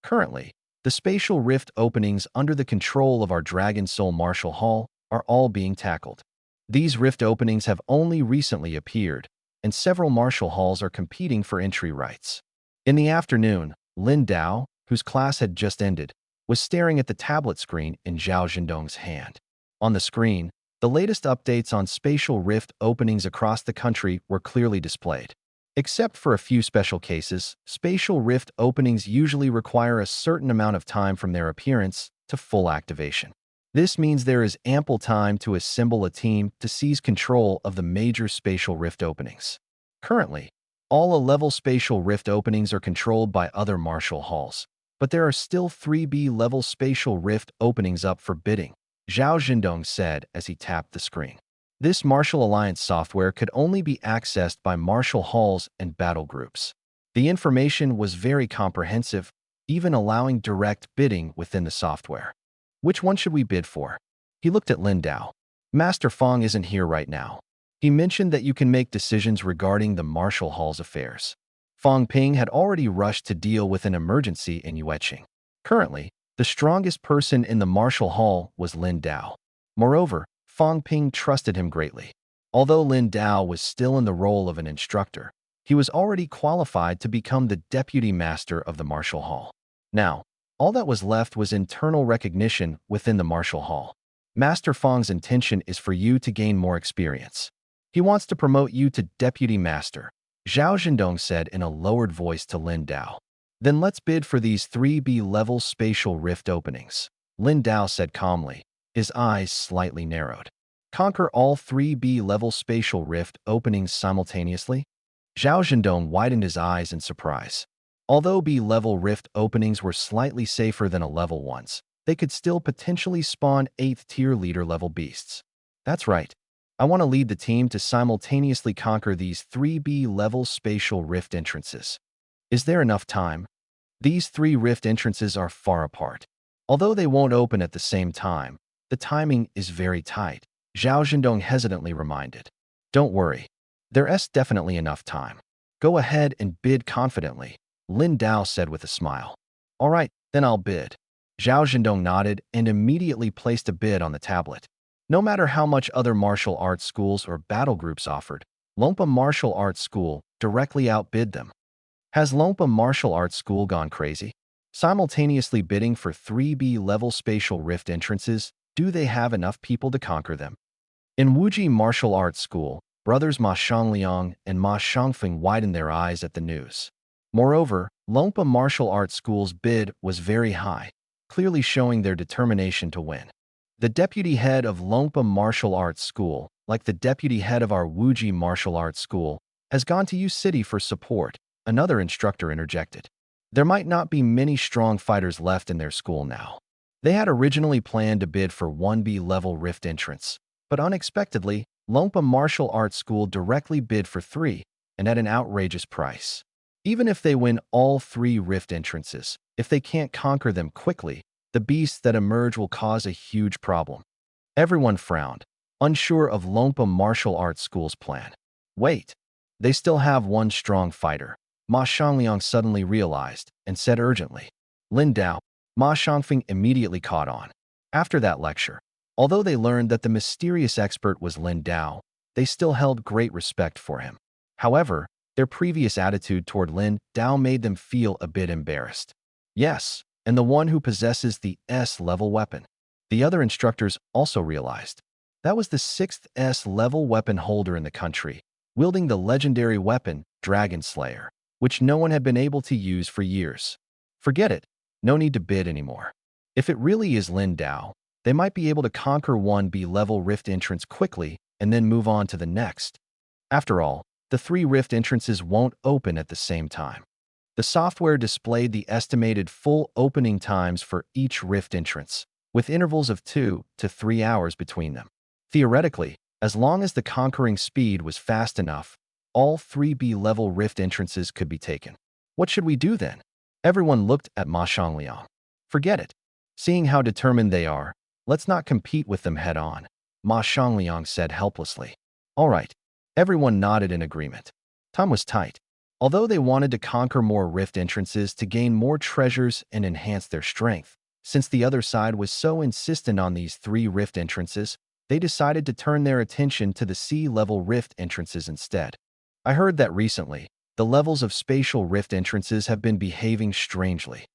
Currently, the spatial rift openings under the control of our Dragon Soul Martial Hall are all being tackled. These rift openings have only recently appeared, and several martial halls are competing for entry rights. In the afternoon, Lin Dao, whose class had just ended, was staring at the tablet screen in Zhao Zhendong's hand. On the screen, the latest updates on spatial rift openings across the country were clearly displayed. Except for a few special cases, spatial rift openings usually require a certain amount of time from their appearance to full activation. This means there is ample time to assemble a team to seize control of the major spatial rift openings. Currently, all A-level spatial rift openings are controlled by other martial halls, but there are still 3B-level spatial rift openings up for bidding, Zhao Zhendong said as he tapped the screen. This Martial Alliance software could only be accessed by martial halls and battle groups. The information was very comprehensive, even allowing direct bidding within the software. Which one should we bid for? He looked at Lin Dao. Master Fong isn't here right now. He mentioned that you can make decisions regarding the martial hall's affairs. Fong Ping had already rushed to deal with an emergency in Yueqing. Currently, the strongest person in the martial hall was Lin Dao. Moreover, Fong Ping trusted him greatly. Although Lin Dao was still in the role of an instructor, he was already qualified to become the deputy master of the martial hall. Now, all that was left was internal recognition within the martial hall. Master Fong's intention is for you to gain more experience. He wants to promote you to deputy master, Zhao Zhendong said in a lowered voice to Lin Dao. Then let's bid for these 3B-level spatial rift openings, Lin Dao said calmly, his eyes slightly narrowed. Conquer all 3B-level spatial rift openings simultaneously? Zhao Zhendong widened his eyes in surprise. Although B-level rift openings were slightly safer than A-level ones, they could still potentially spawn 8th-tier leader-level beasts. That's right. I want to lead the team to simultaneously conquer these 3B-level spatial rift entrances. Is there enough time? These 3 rift entrances are far apart. Although they won't open at the same time, the timing is very tight, Zhao Zhendong hesitantly reminded. Don't worry. There's definitely enough time. Go ahead and bid confidently, Lin Dao said with a smile. All right, then I'll bid. Zhao Zhendong nodded and immediately placed a bid on the tablet. No matter how much other martial arts schools or battle groups offered, Lompa Martial Arts School directly outbid them. Has Lompa Martial Arts School gone crazy? Simultaneously bidding for 3B-level spatial rift entrances, do they have enough people to conquer them? In Wuji Martial Arts School, brothers Ma Xiangliang and Ma Xiangfeng widened their eyes at the news. Moreover, Lompa Martial Arts School's bid was very high, clearly showing their determination to win. The deputy head of Lompa Martial Arts School, like the deputy head of our Wuji Martial Arts School, has gone to U City for support, another instructor interjected. There might not be many strong fighters left in their school now. They had originally planned to bid for 1B-level rift entrance, but unexpectedly, Lompa Martial Arts School directly bid for 3, and at an outrageous price. Even if they win all 3 rift entrances, if they can't conquer them quickly, the beasts that emerge will cause a huge problem. Everyone frowned, unsure of Lompa Martial Arts School's plan. Wait, they still have one strong fighter, Ma Xiangliang suddenly realized and said urgently. Lin Dao, Ma Xiangfeng immediately caught on. After that lecture, although they learned that the mysterious expert was Lin Dao, they still held great respect for him. However, their previous attitude toward Lin Dao made them feel a bit embarrassed. Yes, and the one who possesses the S-level weapon. The other instructors also realized. That was the 6th S-level weapon holder in the country, wielding the legendary weapon, Dragon Slayer, which no one had been able to use for years. Forget it, no need to bid anymore. If it really is Lin Dao, they might be able to conquer 1B-level rift entrance quickly and then move on to the next. After all, the 3 rift entrances won't open at the same time. The software displayed the estimated full opening times for each rift entrance, with intervals of 2 to 3 hours between them. Theoretically, as long as the conquering speed was fast enough, all 3B level rift entrances could be taken. What should we do then? Everyone looked at Ma Xiangliang. Forget it. Seeing how determined they are, let's not compete with them head-on, Ma Xiangliang said helplessly. All right. Everyone nodded in agreement. Time was tight. Although they wanted to conquer more rift entrances to gain more treasures and enhance their strength, since the other side was so insistent on these 3 rift entrances, they decided to turn their attention to the sea-level rift entrances instead. I heard that recently, the levels of spatial rift entrances have been behaving strangely.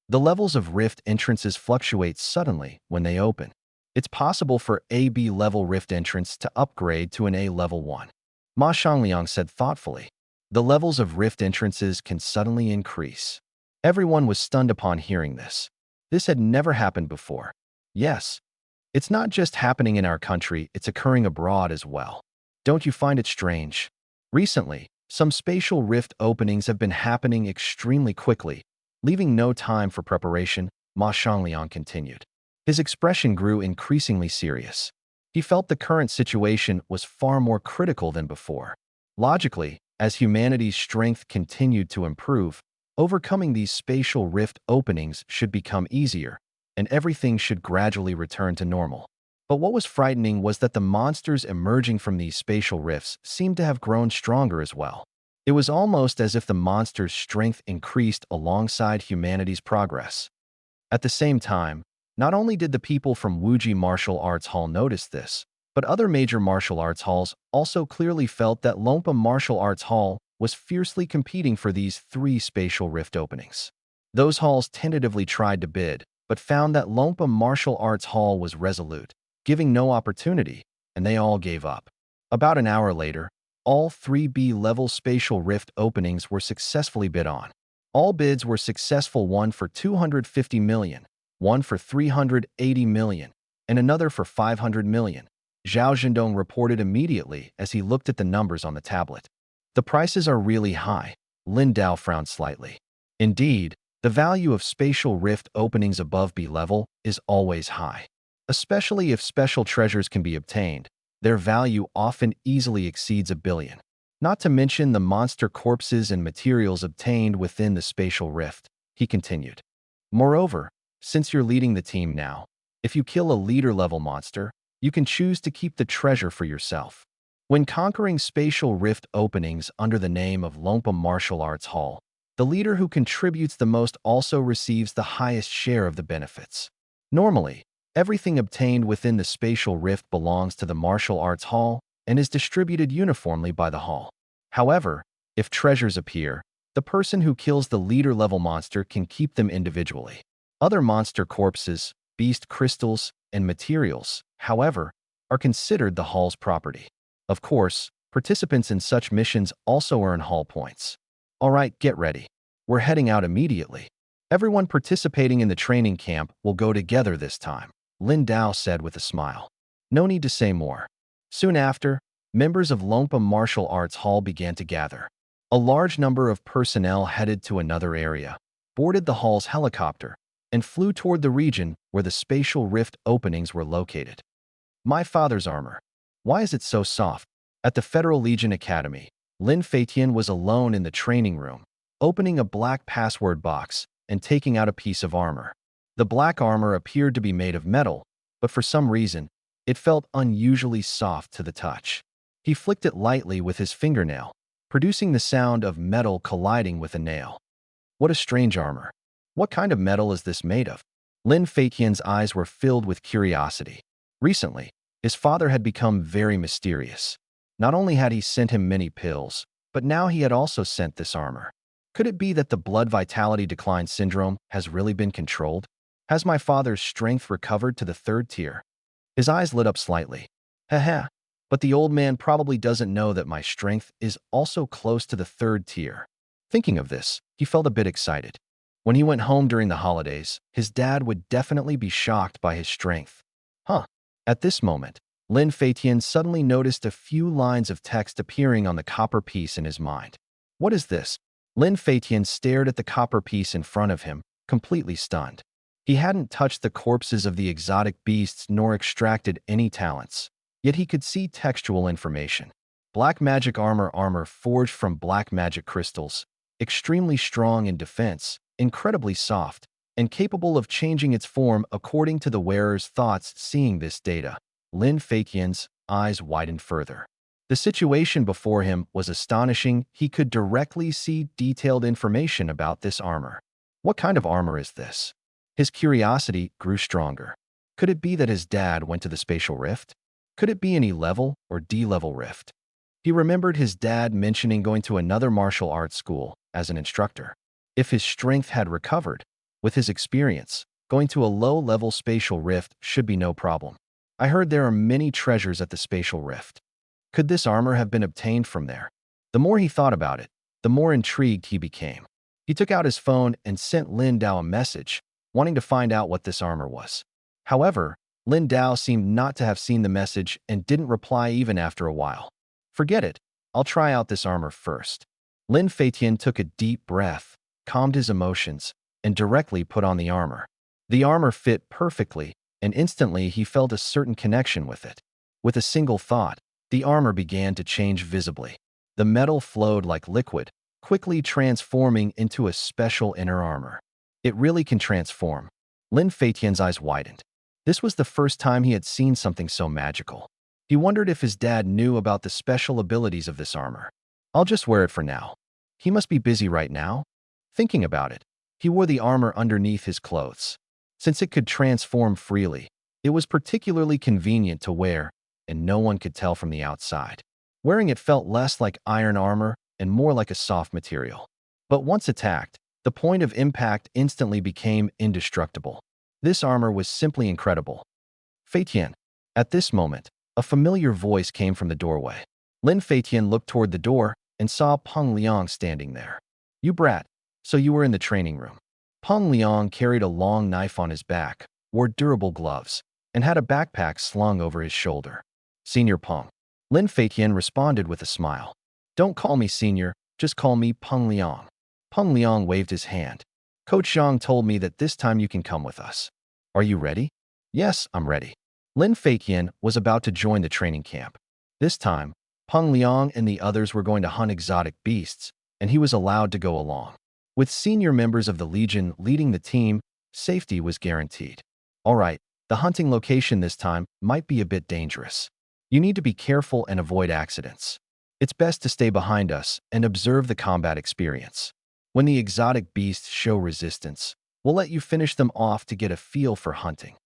The levels of rift entrances fluctuate suddenly when they open. It's possible for a B-level rift entrance to upgrade to an A-level one. Ma Xiangliang said thoughtfully. The levels of rift entrances can suddenly increase. Everyone was stunned upon hearing this. This had never happened before. Yes, it's not just happening in our country, it's occurring abroad as well. Don't you find it strange? Recently, some spatial rift openings have been happening extremely quickly, leaving no time for preparation, Ma Xiangliang continued. His expression grew increasingly serious. He felt the current situation was far more critical than before. Logically, as humanity's strength continued to improve, overcoming these spatial rift openings should become easier, and everything should gradually return to normal. But what was frightening was that the monsters emerging from these spatial rifts seemed to have grown stronger as well. It was almost as if the monsters' strength increased alongside humanity's progress. At the same time, not only did the people from Wuji Martial Arts Hall notice this, but other major martial arts halls also clearly felt that Lompa Martial Arts Hall was fiercely competing for these 3 spatial rift openings. Those halls tentatively tried to bid, but found that Lompa Martial Arts Hall was resolute, giving no opportunity, and they all gave up. About an hour later, all 3B-level spatial rift openings were successfully bid on. All bids were successful, one for 250 million, one for 380 million, and another for 500 million. Zhao Zhendong reported immediately as he looked at the numbers on the tablet. The prices are really high. Lin Dao frowned slightly. Indeed, the value of spatial rift openings above B level is always high. Especially if special treasures can be obtained, their value often easily exceeds 1 billion. Not to mention the monster corpses and materials obtained within the spatial rift, he continued. Moreover, since you're leading the team now, if you kill a leader-level monster, you can choose to keep the treasure for yourself. When conquering spatial rift openings under the name of Lompa Martial Arts Hall, the leader who contributes the most also receives the highest share of the benefits. Normally, everything obtained within the spatial rift belongs to the martial arts hall and is distributed uniformly by the hall. However, if treasures appear, the person who kills the leader-level monster can keep them individually. Other monster corpses, beast crystals, and materials, however, are considered the hall's property. Of course, participants in such missions also earn hall points. All right, get ready. We're heading out immediately. Everyone participating in the training camp will go together this time, Lin Dao said with a smile. No need to say more. Soon after, members of Lompa Martial Arts Hall began to gather. A large number of personnel headed to another area, boarded the hall's helicopter, and flew toward the region where the spatial rift openings were located. My father's armor. Why is it so soft? At the Federal Legion Academy, Lin Feitian was alone in the training room, opening a black password box and taking out a piece of armor. The black armor appeared to be made of metal, but for some reason, it felt unusually soft to the touch. He flicked it lightly with his fingernail, producing the sound of metal colliding with a nail. What a strange armor. What kind of metal is this made of? Lin Feitian's eyes were filled with curiosity. Recently, his father had become very mysterious. Not only had he sent him many pills, but now he had also sent this armor. Could it be that the blood vitality decline syndrome has really been controlled? Has my father's strength recovered to the 3rd tier? His eyes lit up slightly. Haha, but the old man probably doesn't know that my strength is also close to the 3rd tier. Thinking of this, he felt a bit excited. When he went home during the holidays, his dad would definitely be shocked by his strength. Huh. At this moment, Lin Feitian suddenly noticed a few lines of text appearing on the copper piece in his mind. What is this? Lin Feitian stared at the copper piece in front of him, completely stunned. He hadn't touched the corpses of the exotic beasts nor extracted any talents. Yet he could see textual information. Black magic armor forged from black magic crystals, extremely strong in defense, incredibly soft, and capable of changing its form according to the wearer's thoughts. Seeing this data, Lin Feiqian's eyes widened further. The situation before him was astonishing. He could directly see detailed information about this armor. What kind of armor is this? His curiosity grew stronger. Could it be that his dad went to the spatial rift? Could it be an E-level or D-level rift? He remembered his dad mentioning going to another martial arts school as an instructor. If his strength had recovered, with his experience, going to a low-level spatial rift should be no problem. I heard there are many treasures at the spatial rift. Could this armor have been obtained from there? The more he thought about it, the more intrigued he became. He took out his phone and sent Lin Dao a message, wanting to find out what this armor was. However, Lin Dao seemed not to have seen the message and didn't reply even after a while. Forget it. I'll try out this armor first. Lin Feiqian took a deep breath, calmed his emotions, and directly put on the armor. The armor fit perfectly, and instantly he felt a certain connection with it. With a single thought, the armor began to change visibly. The metal flowed like liquid, quickly transforming into a special inner armor. It really can transform. Lin Feiqian's eyes widened. This was the first time he had seen something so magical. He wondered if his dad knew about the special abilities of this armor. I'll just wear it for now. He must be busy right now. Thinking about it, he wore the armor underneath his clothes. Since it could transform freely, it was particularly convenient to wear, and no one could tell from the outside. Wearing it felt less like iron armor and more like a soft material. But once attacked, the point of impact instantly became indestructible. This armor was simply incredible. Feiqian. At this moment, a familiar voice came from the doorway. Lin Feiqian looked toward the door and saw Peng Liang standing there. You brat, so you were in the training room. Peng Liang carried a long knife on his back, wore durable gloves, and had a backpack slung over his shoulder. Senior Peng. Lin Feiqian responded with a smile. Don't call me senior, just call me Peng Liang. Peng Liang waved his hand. Coach Zhang told me that this time you can come with us. Are you ready? Yes, I'm ready. Lin Feiqian was about to join the training camp. This time, Peng Liang and the others were going to hunt exotic beasts, and he was allowed to go along. With senior members of the Legion leading the team, safety was guaranteed. All right, the hunting location this time might be a bit dangerous. You need to be careful and avoid accidents. It's best to stay behind us and observe the combat experience. When the exotic beasts show resistance, we'll let you finish them off to get a feel for hunting.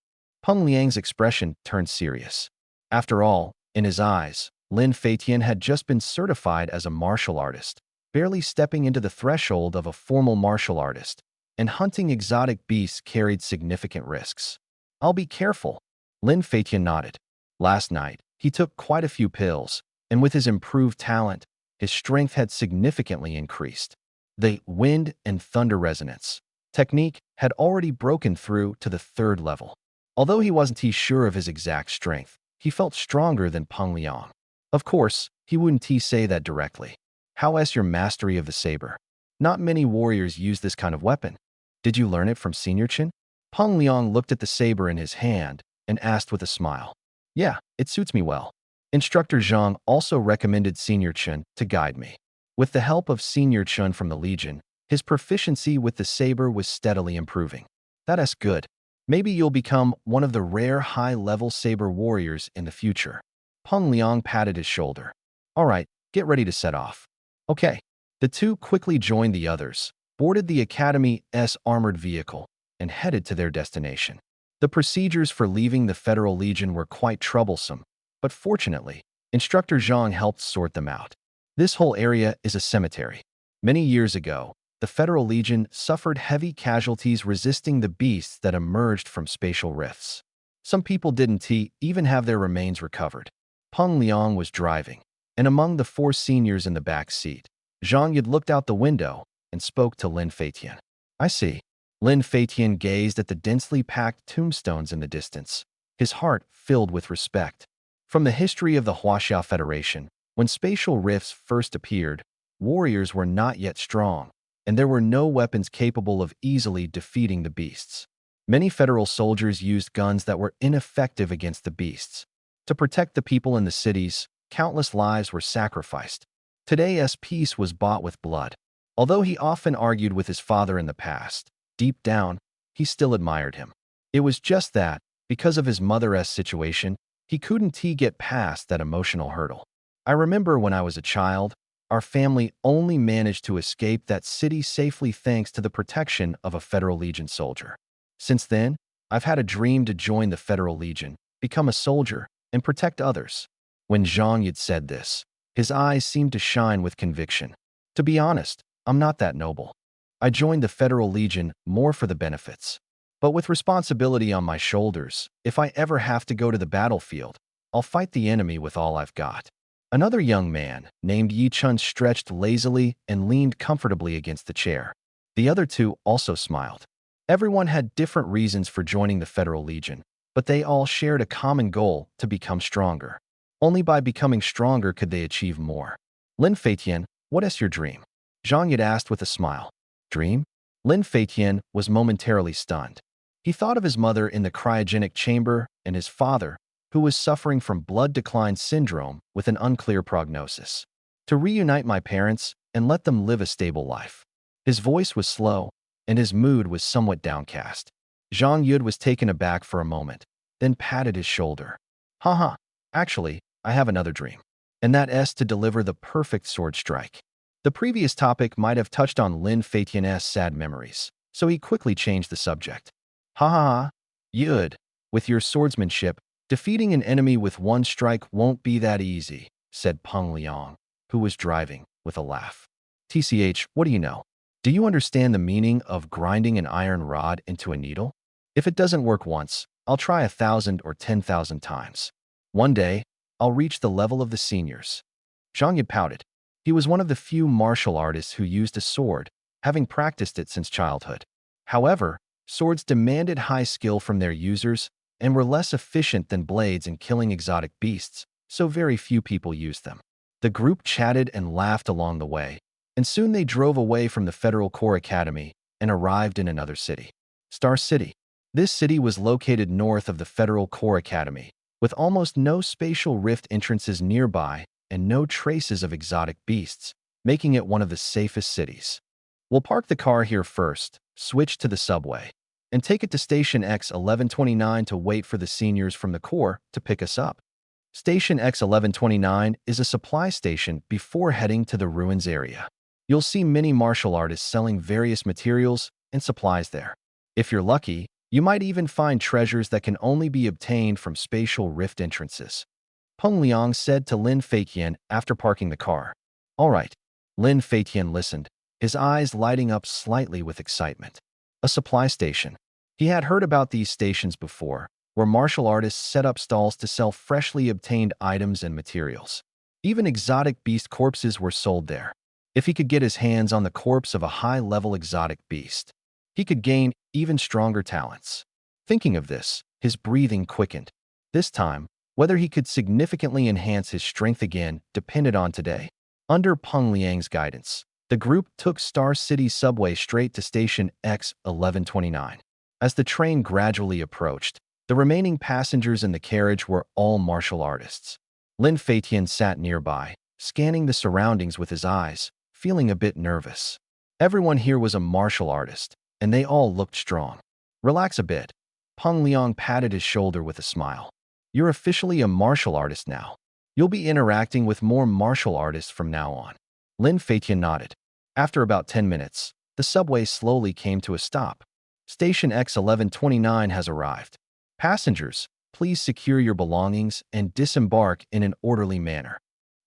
Peng Liang's expression turned serious. After all, in his eyes, Lin Feiqian had just been certified as a martial artist, barely stepping into the threshold of a formal martial artist, and hunting exotic beasts carried significant risks. I'll be careful. Lin Feiqian nodded. Last night, he took quite a few pills, and with his improved talent, his strength had significantly increased. The wind and thunder resonance technique had already broken through to the 3rd level. Although he wasn't sure of his exact strength, he felt stronger than Peng Liang. Of course, he wouldn't say that directly. How's your mastery of the saber? Not many warriors use this kind of weapon. Did you learn it from Senior Chen? Peng Liang looked at the saber in his hand and asked with a smile. Yeah, it suits me well. Instructor Zhang also recommended Senior Chen to guide me. With the help of Senior Chen from the Legion, his proficiency with the saber was steadily improving. That's good. Maybe you'll become one of the rare high-level saber warriors in the future. Peng Liang patted his shoulder. All right, get ready to set off. Okay. The two quickly joined the others, boarded the Academy's armored vehicle, and headed to their destination. The procedures for leaving the Federal Legion were quite troublesome, but fortunately, Instructor Zhang helped sort them out. This whole area is a cemetery. Many years ago, the Federal Legion suffered heavy casualties resisting the beasts that emerged from spatial rifts. Some people didn't even have their remains recovered. Peng Liang was driving, and among the 4 seniors in the back seat, Zhang Yid looked out the window and spoke to Lin Feiqian. I see. Lin Feiqian gazed at the densely packed tombstones in the distance, his heart filled with respect. From the history of the Huaxia Federation, when spatial rifts first appeared, warriors were not yet strong, and there were no weapons capable of easily defeating the beasts. Many federal soldiers used guns that were ineffective against the beasts. To protect the people in the cities, countless lives were sacrificed. Today's peace was bought with blood. Although he often argued with his father in the past, deep down, he still admired him. It was just that, because of his mother's situation, he couldn't get past that emotional hurdle. I remember when I was a child, our family only managed to escape that city safely thanks to the protection of a Federal Legion soldier. Since then, I've had a dream to join the Federal Legion, become a soldier, and protect others. When Zhang Yid said this, his eyes seemed to shine with conviction. To be honest, I'm not that noble. I joined the Federal Legion more for the benefits. But with responsibility on my shoulders, if I ever have to go to the battlefield, I'll fight the enemy with all I've got. Another young man, named Yi Chun, stretched lazily and leaned comfortably against the chair. The other two also smiled. Everyone had different reasons for joining the Federal Legion, but they all shared a common goal: to become stronger. Only by becoming stronger could they achieve more. Lin Feitian, what is your dream? Zhang Yid asked with a smile. Dream? Lin Feitian was momentarily stunned. He thought of his mother in the cryogenic chamber and his father, who was suffering from blood decline syndrome with an unclear prognosis. To reunite my parents and let them live a stable life. His voice was slow, and his mood was somewhat downcast. Zhang Yid was taken aback for a moment, then patted his shoulder. Haha, actually, I have another dream. And that is to deliver the perfect sword strike. The previous topic might have touched on Lin Feitian's sad memories, so he quickly changed the subject. Ha ha ha, Yud, with your swordsmanship, defeating an enemy with one strike won't be that easy, said Peng Liang, who was driving, with a laugh. TCH, what do you know? Do you understand the meaning of grinding an iron rod into a needle? If it doesn't work once, I'll try 1,000 or 10,000 times. One day, I'll reach the level of the seniors. Zhang Yid pouted. He was one of the few martial artists who used a sword, having practiced it since childhood. However, swords demanded high skill from their users and were less efficient than blades in killing exotic beasts, so very few people used them. The group chatted and laughed along the way, and soon they drove away from the Federal Corps Academy and arrived in another city. Star City. This city was located north of the Federal Corps Academy, with almost no spatial rift entrances nearby and no traces of exotic beasts, making it one of the safest cities. We'll park the car here first, switch to the subway, and take it to Station X1129 to wait for the seniors from the Corps to pick us up. Station X1129 is a supply station before heading to the ruins area. You'll see many martial artists selling various materials and supplies there. If you're lucky, you might even find treasures that can only be obtained from spatial rift entrances. Peng Liang said to Lin Feitian after parking the car. All right. Lin Feitian listened, his eyes lighting up slightly with excitement. A supply station. He had heard about these stations before, where martial artists set up stalls to sell freshly obtained items and materials. Even exotic beast corpses were sold there. If he could get his hands on the corpse of a high-level exotic beast, he could gain even stronger talents. Thinking of this, his breathing quickened. This time, whether he could significantly enhance his strength again depended on today. Under Peng Liang's guidance, the group took Star City subway straight to Station X1129. As the train gradually approached, the remaining passengers in the carriage were all martial artists. Lin Feitian sat nearby, scanning the surroundings with his eyes, feeling a bit nervous. Everyone here was a martial artist, and they all looked strong. Relax a bit. Peng Liang patted his shoulder with a smile. You're officially a martial artist now. You'll be interacting with more martial artists from now on. Lin Feitian nodded. After about 10 minutes, the subway slowly came to a stop. Station X1129 has arrived. Passengers, please secure your belongings and disembark in an orderly manner.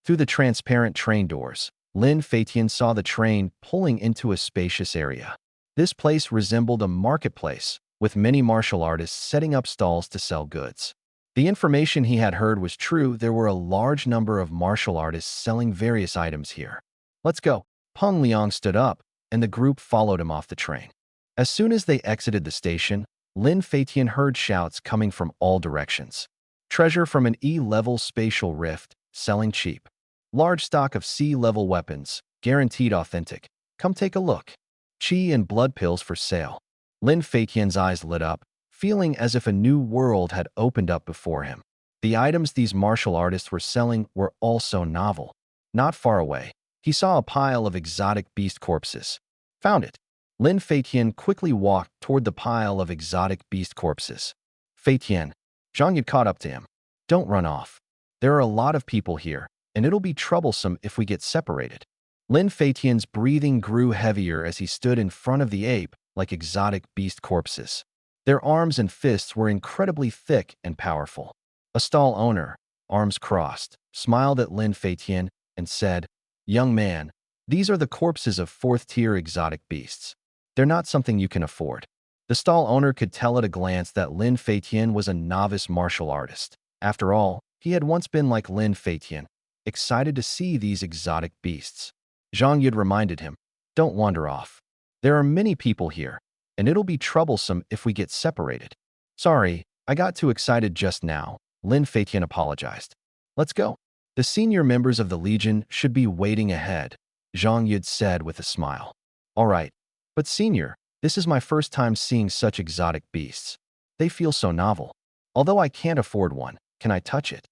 Through the transparent train doors, Lin Feitian saw the train pulling into a spacious area. This place resembled a marketplace, with many martial artists setting up stalls to sell goods. The information he had heard was true. There were a large number of martial artists selling various items here. Let's go. Peng Liang stood up, and the group followed him off the train. As soon as they exited the station, Lin Feitian heard shouts coming from all directions. Treasure from an E-level spatial rift, selling cheap. Large stock of C-level weapons, guaranteed authentic. Come take a look. Qi and blood pills for sale. Lin Feitian's eyes lit up, feeling as if a new world had opened up before him. The items these martial artists were selling were also novel. Not far away, he saw a pile of exotic beast corpses. Found it. Lin Feitian quickly walked toward the pile of exotic beast corpses. Feitian, Zhang Yud caught up to him. Don't run off. There are a lot of people here, and it'll be troublesome if we get separated. Lin Feitian's breathing grew heavier as he stood in front of the ape like exotic beast corpses. Their arms and fists were incredibly thick and powerful. A stall owner, arms crossed, smiled at Lin Feitian and said, "Young man, these are the corpses of fourth-tier exotic beasts. They're not something you can afford." The stall owner could tell at a glance that Lin Feitian was a novice martial artist. After all, he had once been like Lin Feitian, excited to see these exotic beasts. Zhang Yud reminded him, "Don't wander off. There are many people here, and it'll be troublesome if we get separated." "Sorry, I got too excited just now," Lin Feitian apologized. "Let's go. The senior members of the Legion should be waiting ahead," Zhang Yud said with a smile. "All right, but senior, this is my first time seeing such exotic beasts. They feel so novel. Although I can't afford one, can I touch it?"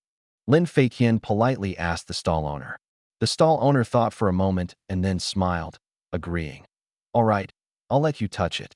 Lin Feitian politely asked the stall owner. The stall owner thought for a moment and then smiled, agreeing. "All right, I'll let you touch it."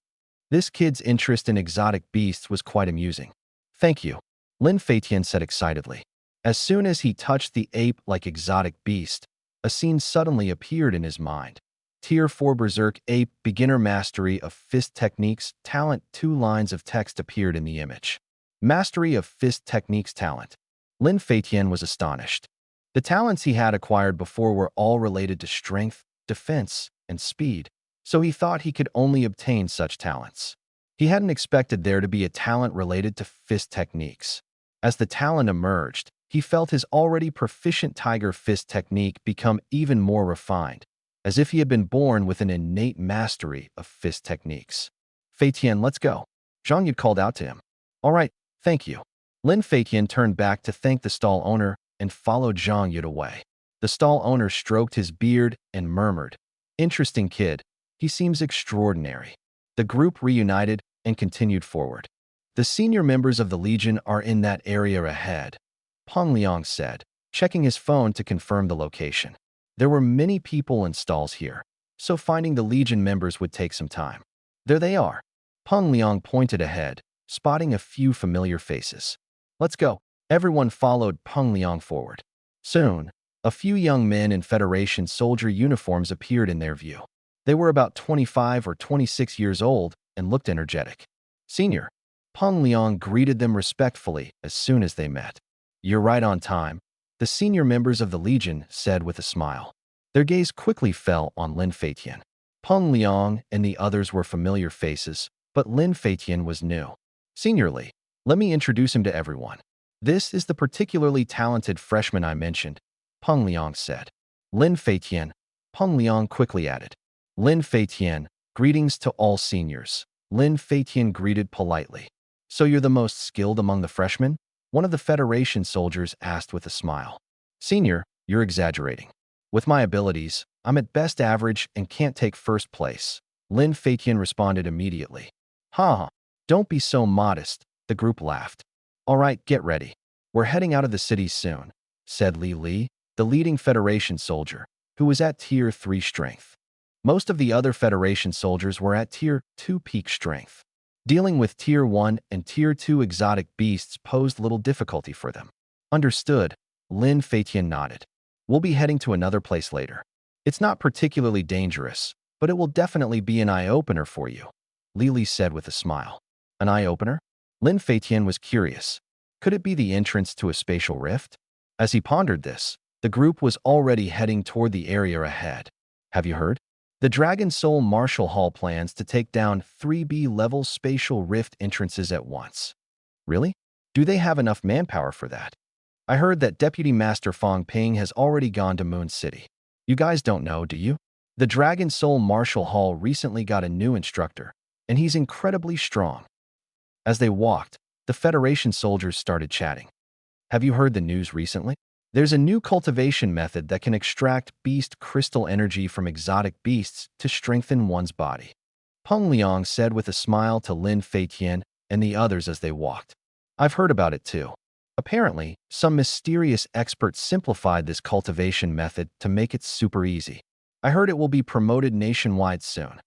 This kid's interest in exotic beasts was quite amusing. "Thank you," Lin Feitian said excitedly. As soon as he touched the ape-like exotic beast, a scene suddenly appeared in his mind. Tier 4 Berserk Ape Beginner Mastery of Fist Techniques Talent. 2 lines of text appeared in the image. Mastery of Fist Techniques Talent. Lin Feitian was astonished. The talents he had acquired before were all related to strength, defense, and speed, so he thought he could only obtain such talents. He hadn't expected there to be a talent related to fist techniques. As the talent emerged, he felt his already proficient tiger fist technique become even more refined, as if he had been born with an innate mastery of fist techniques. "Feitian, let's go," Zhang Yud called out to him. "All right, thank you." Lin Feitian turned back to thank the stall owner and followed Zhang Yud away. The stall owner stroked his beard and murmured, "Interesting kid. He seems extraordinary." The group reunited and continued forward. "The senior members of the Legion are in that area ahead," Peng Liang said, checking his phone to confirm the location. There were many people and stalls here, so finding the Legion members would take some time. "There they are." Peng Liang pointed ahead, spotting a few familiar faces. "Let's go." Everyone followed Peng Liang forward. Soon, a few young men in Federation soldier uniforms appeared in their view. They were about 25 or 26 years old and looked energetic. "Senior," Peng Liang greeted them respectfully as soon as they met. "You're right on time," the senior members of the Legion said with a smile. Their gaze quickly fell on Lin Feitian. Peng Liang and the others were familiar faces, but Lin Feitian was new. "Senior Li, let me introduce him to everyone. This is the particularly talented freshman I mentioned," Peng Liang said. "Lin Feitian," Peng Liang quickly added. "Lin Feitian, greetings to all seniors." Lin Feitian greeted politely. "So you're the most skilled among the freshmen?" one of the Federation soldiers asked with a smile. "Senior, you're exaggerating. With my abilities, I'm at best average and can't take first place," Lin Feitian responded immediately. "Ha, don't be so modest," the group laughed. "All right, get ready. We're heading out of the city soon," said Li, the leading Federation soldier, who was at Tier 3 strength. Most of the other Federation soldiers were at Tier 2 peak strength. Dealing with Tier 1 and Tier 2 exotic beasts posed little difficulty for them. "Understood," Lin Feitian nodded. "We'll be heading to another place later. It's not particularly dangerous, but it will definitely be an eye-opener for you," Li said with a smile. "An eye-opener?" Lin Feitian was curious. Could it be the entrance to a spatial rift? As he pondered this, the group was already heading toward the area ahead. "Have you heard? The Dragon Soul Martial Hall plans to take down 3B-level spatial rift entrances at once." "Really? Do they have enough manpower for that?" "I heard that Deputy Master Fong Ping has already gone to Moon City. You guys don't know, do you? The Dragon Soul Martial Hall recently got a new instructor, and he's incredibly strong." As they walked, the Federation soldiers started chatting. "Have you heard the news recently? There's a new cultivation method that can extract beast crystal energy from exotic beasts to strengthen one's body," Peng Liang said with a smile to Lin Feitian and the others as they walked. "I've heard about it too. Apparently, some mysterious expert simplified this cultivation method to make it super easy. I heard it will be promoted nationwide soon.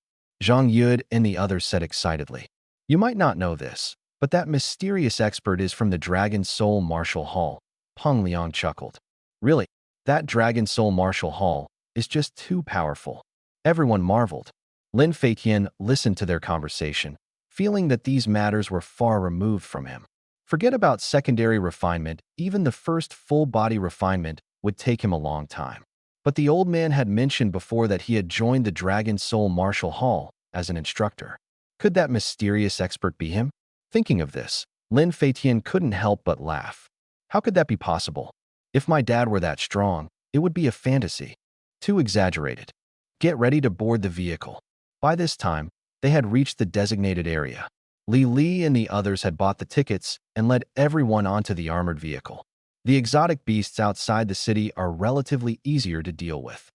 Zhang Yud and the others said excitedly. You might not know this, but that mysterious expert is from the Dragon Soul Martial Hall. Peng Liang chuckled. Really? That Dragon Soul Martial Hall is just too powerful. Everyone marveled. Lin Feiqian listened to their conversation, feeling that these matters were far removed from him. Forget about secondary refinement, even the first full-body refinement would take him a long time. But the old man had mentioned before that he had joined the Dragon Soul Martial Hall as an instructor. Could that mysterious expert be him? Thinking of this, Lin Feiqian couldn't help but laugh. How could that be possible? If my dad were that strong, it would be a fantasy. Too exaggerated. Get ready to board the vehicle. By this time, they had reached the designated area. Li and the others had bought the tickets and led everyone onto the armored vehicle. The exotic beasts outside the city are relatively easier to deal with.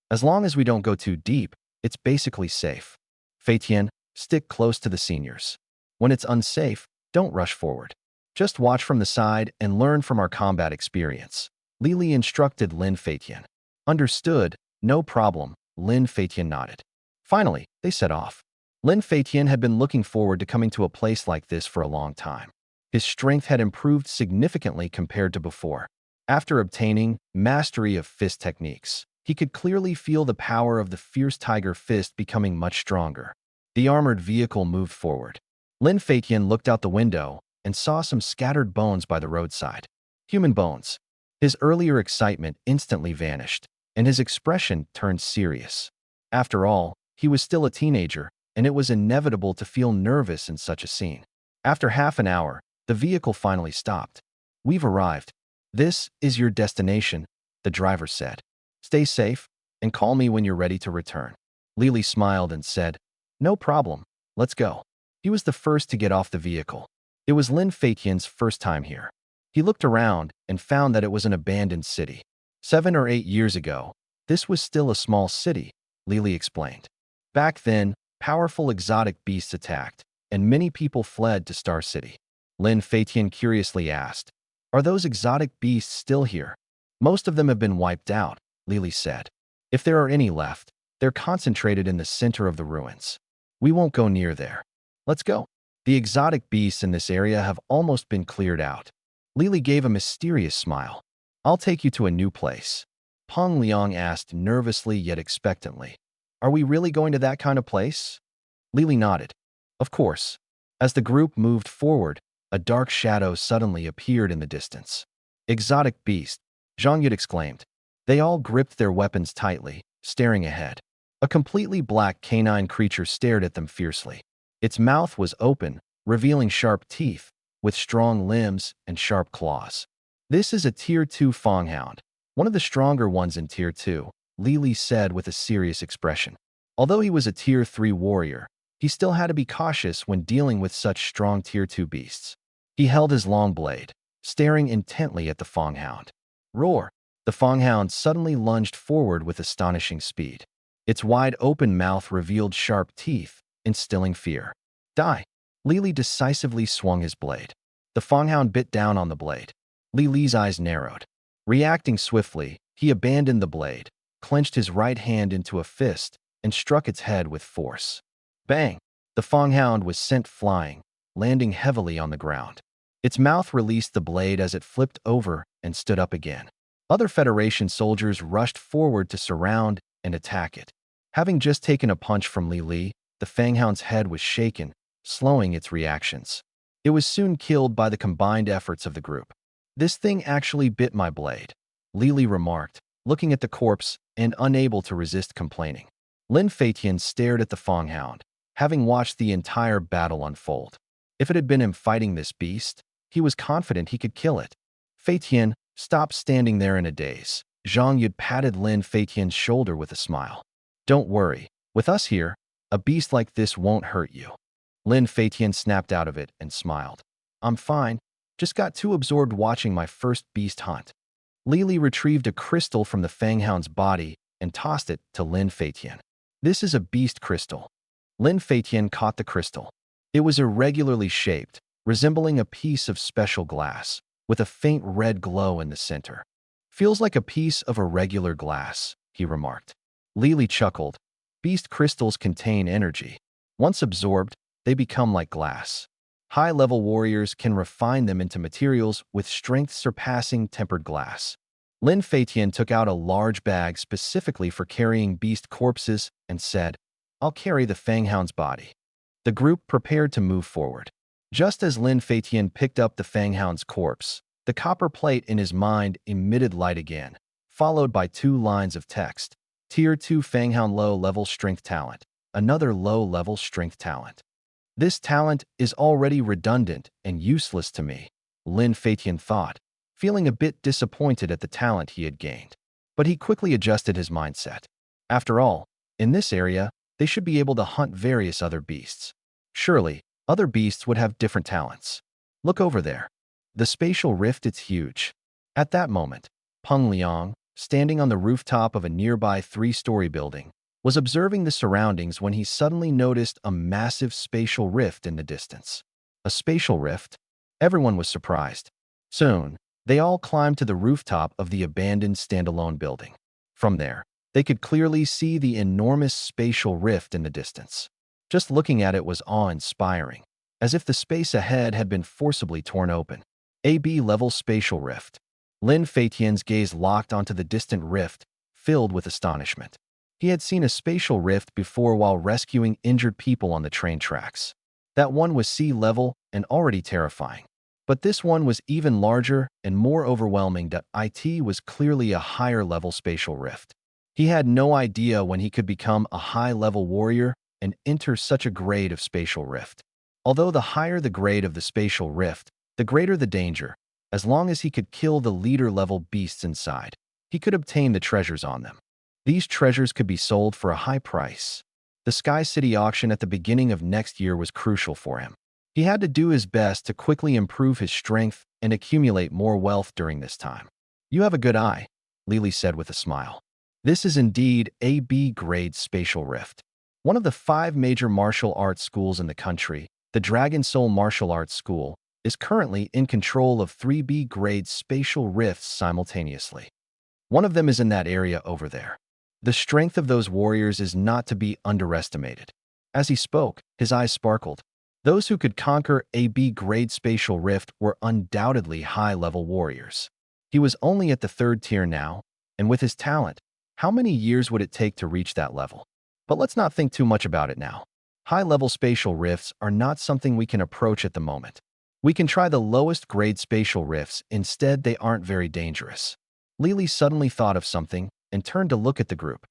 As long as we don't go too deep, it's basically safe. Feiqian, stick close to the seniors. When it's unsafe, don't rush forward. Just watch from the side and learn from our combat experience. Li instructed Lin Feiqian. Understood, no problem, Lin Feiqian nodded. Finally, they set off. Lin Feiqian had been looking forward to coming to a place like this for a long time. His strength had improved significantly compared to before. After obtaining mastery of fist techniques, he could clearly feel the power of the fierce tiger fist becoming much stronger. The armored vehicle moved forward. Lin Feiqian looked out the window and saw some scattered bones by the roadside. Human bones. His earlier excitement instantly vanished, and his expression turned serious. After all, he was still a teenager, and it was inevitable to feel nervous in such a scene. After half an hour, the vehicle finally stopped. We've arrived. This is your destination, the driver said. Stay safe, and call me when you're ready to return. Li smiled and said, No problem, let's go. He was the first to get off the vehicle. It was Lin Feiqian's first time here. He looked around and found that it was an abandoned city. 7 or 8 years ago, this was still a small city, Li explained. Back then, powerful exotic beasts attacked, and many people fled to Star City. Lin Feiqian curiously asked, Are those exotic beasts still here? Most of them have been wiped out, Li said. If there are any left, they're concentrated in the center of the ruins. We won't go near there. Let's go. The exotic beasts in this area have almost been cleared out. Li gave a mysterious smile. I'll take you to a new place. Peng Liang asked nervously yet expectantly. Are we really going to that kind of place? Li nodded. Of course. As the group moved forward, a dark shadow suddenly appeared in the distance. Exotic beast, Zhang Yud exclaimed. They all gripped their weapons tightly, staring ahead. A completely black canine creature stared at them fiercely. Its mouth was open, revealing sharp teeth, with strong limbs and sharp claws. This is a Tier 2 Fanghound, one of the stronger ones in Tier 2, Li said with a serious expression. Although he was a Tier 3 warrior, he still had to be cautious when dealing with such strong Tier 2 beasts. He held his long blade, staring intently at the Fanghound. Roar! The Fanghound suddenly lunged forward with astonishing speed. Its wide-open mouth revealed sharp teeth, instilling fear. Die! Li decisively swung his blade. The Fanghound bit down on the blade. Li's eyes narrowed. Reacting swiftly, he abandoned the blade, clenched his right hand into a fist, and struck its head with force. Bang! The Fanghound was sent flying, landing heavily on the ground. Its mouth released the blade as it flipped over and stood up again. Other Federation soldiers rushed forward to surround and attack it. Having just taken a punch from Li, the Fanghound's head was shaken, slowing its reactions. It was soon killed by the combined efforts of the group. This thing actually bit my blade, Li remarked, looking at the corpse and unable to resist complaining. Lin Feiqian stared at the Fanghound, having watched the entire battle unfold. If it had been him fighting this beast, he was confident he could kill it. Feiqian, stop standing there in a daze. Zhang Yud patted Lin Feiqian's shoulder with a smile. Don't worry, with us here, a beast like this won't hurt you. Lin Feiqian snapped out of it and smiled. I'm fine, just got too absorbed watching my first beast hunt. Li retrieved a crystal from the Fanghound's body and tossed it to Lin Feiqian. This is a beast crystal. Lin Feiqian caught the crystal. It was irregularly shaped, resembling a piece of special glass. with a faint red glow in the center. Feels like a piece of irregular glass, he remarked. Lily chuckled. Beast crystals contain energy. Once absorbed, they become like glass. High-level warriors can refine them into materials with strength surpassing tempered glass. Lin Feitian took out a large bag specifically for carrying beast corpses and said, "I'll carry the Fanghound's body." The group prepared to move forward. Just as Lin Feitian picked up the Fanghound's corpse, the copper plate in his mind emitted light again, followed by 2 lines of text. Tier 2 Fanghound low-level strength talent. Another low-level strength talent. This talent is already redundant and useless to me, Lin Feitian thought, feeling a bit disappointed at the talent he had gained. But he quickly adjusted his mindset. After all, in this area, they should be able to hunt various other beasts. Surely, other beasts would have different talents. Look over there. The spatial rift is huge. At that moment, Peng Liang, standing on the rooftop of a nearby 3-story building, was observing the surroundings when he suddenly noticed a massive spatial rift in the distance. A spatial rift? Everyone was surprised. Soon, they all climbed to the rooftop of the abandoned standalone building. From there, they could clearly see the enormous spatial rift in the distance. Just looking at it was awe-inspiring, as if the space ahead had been forcibly torn open. AB-level spatial rift. Lin Feitian's gaze locked onto the distant rift, filled with astonishment. He had seen a spatial rift before while rescuing injured people on the train tracks. That one was sea level and already terrifying. But this one was even larger and more overwhelming. It was clearly a higher-level spatial rift. He had no idea when he could become a high-level warrior and enter such a grade of spatial rift. Although the higher the grade of the spatial rift, the greater the danger. As long as he could kill the leader-level beasts inside, he could obtain the treasures on them. These treasures could be sold for a high price. The Sky City auction at the beginning of next year was crucial for him. He had to do his best to quickly improve his strength and accumulate more wealth during this time. "You have a good eye," Lily said with a smile. This is indeed a B-grade spatial rift. One of the 5 major martial arts schools in the country, the Dragon Soul Martial Arts School, is currently in control of 3 B-grade spatial rifts simultaneously. One of them is in that area over there. The strength of those warriors is not to be underestimated. As he spoke, his eyes sparkled. Those who could conquer a B-grade spatial rift were undoubtedly high-level warriors. He was only at the 3rd tier now, and with his talent, how many years would it take to reach that level? But let's not think too much about it now. High-level spatial rifts are not something we can approach at the moment. We can try the lowest grade spatial rifts, instead they aren't very dangerous. Lily suddenly thought of something and turned to look at the group.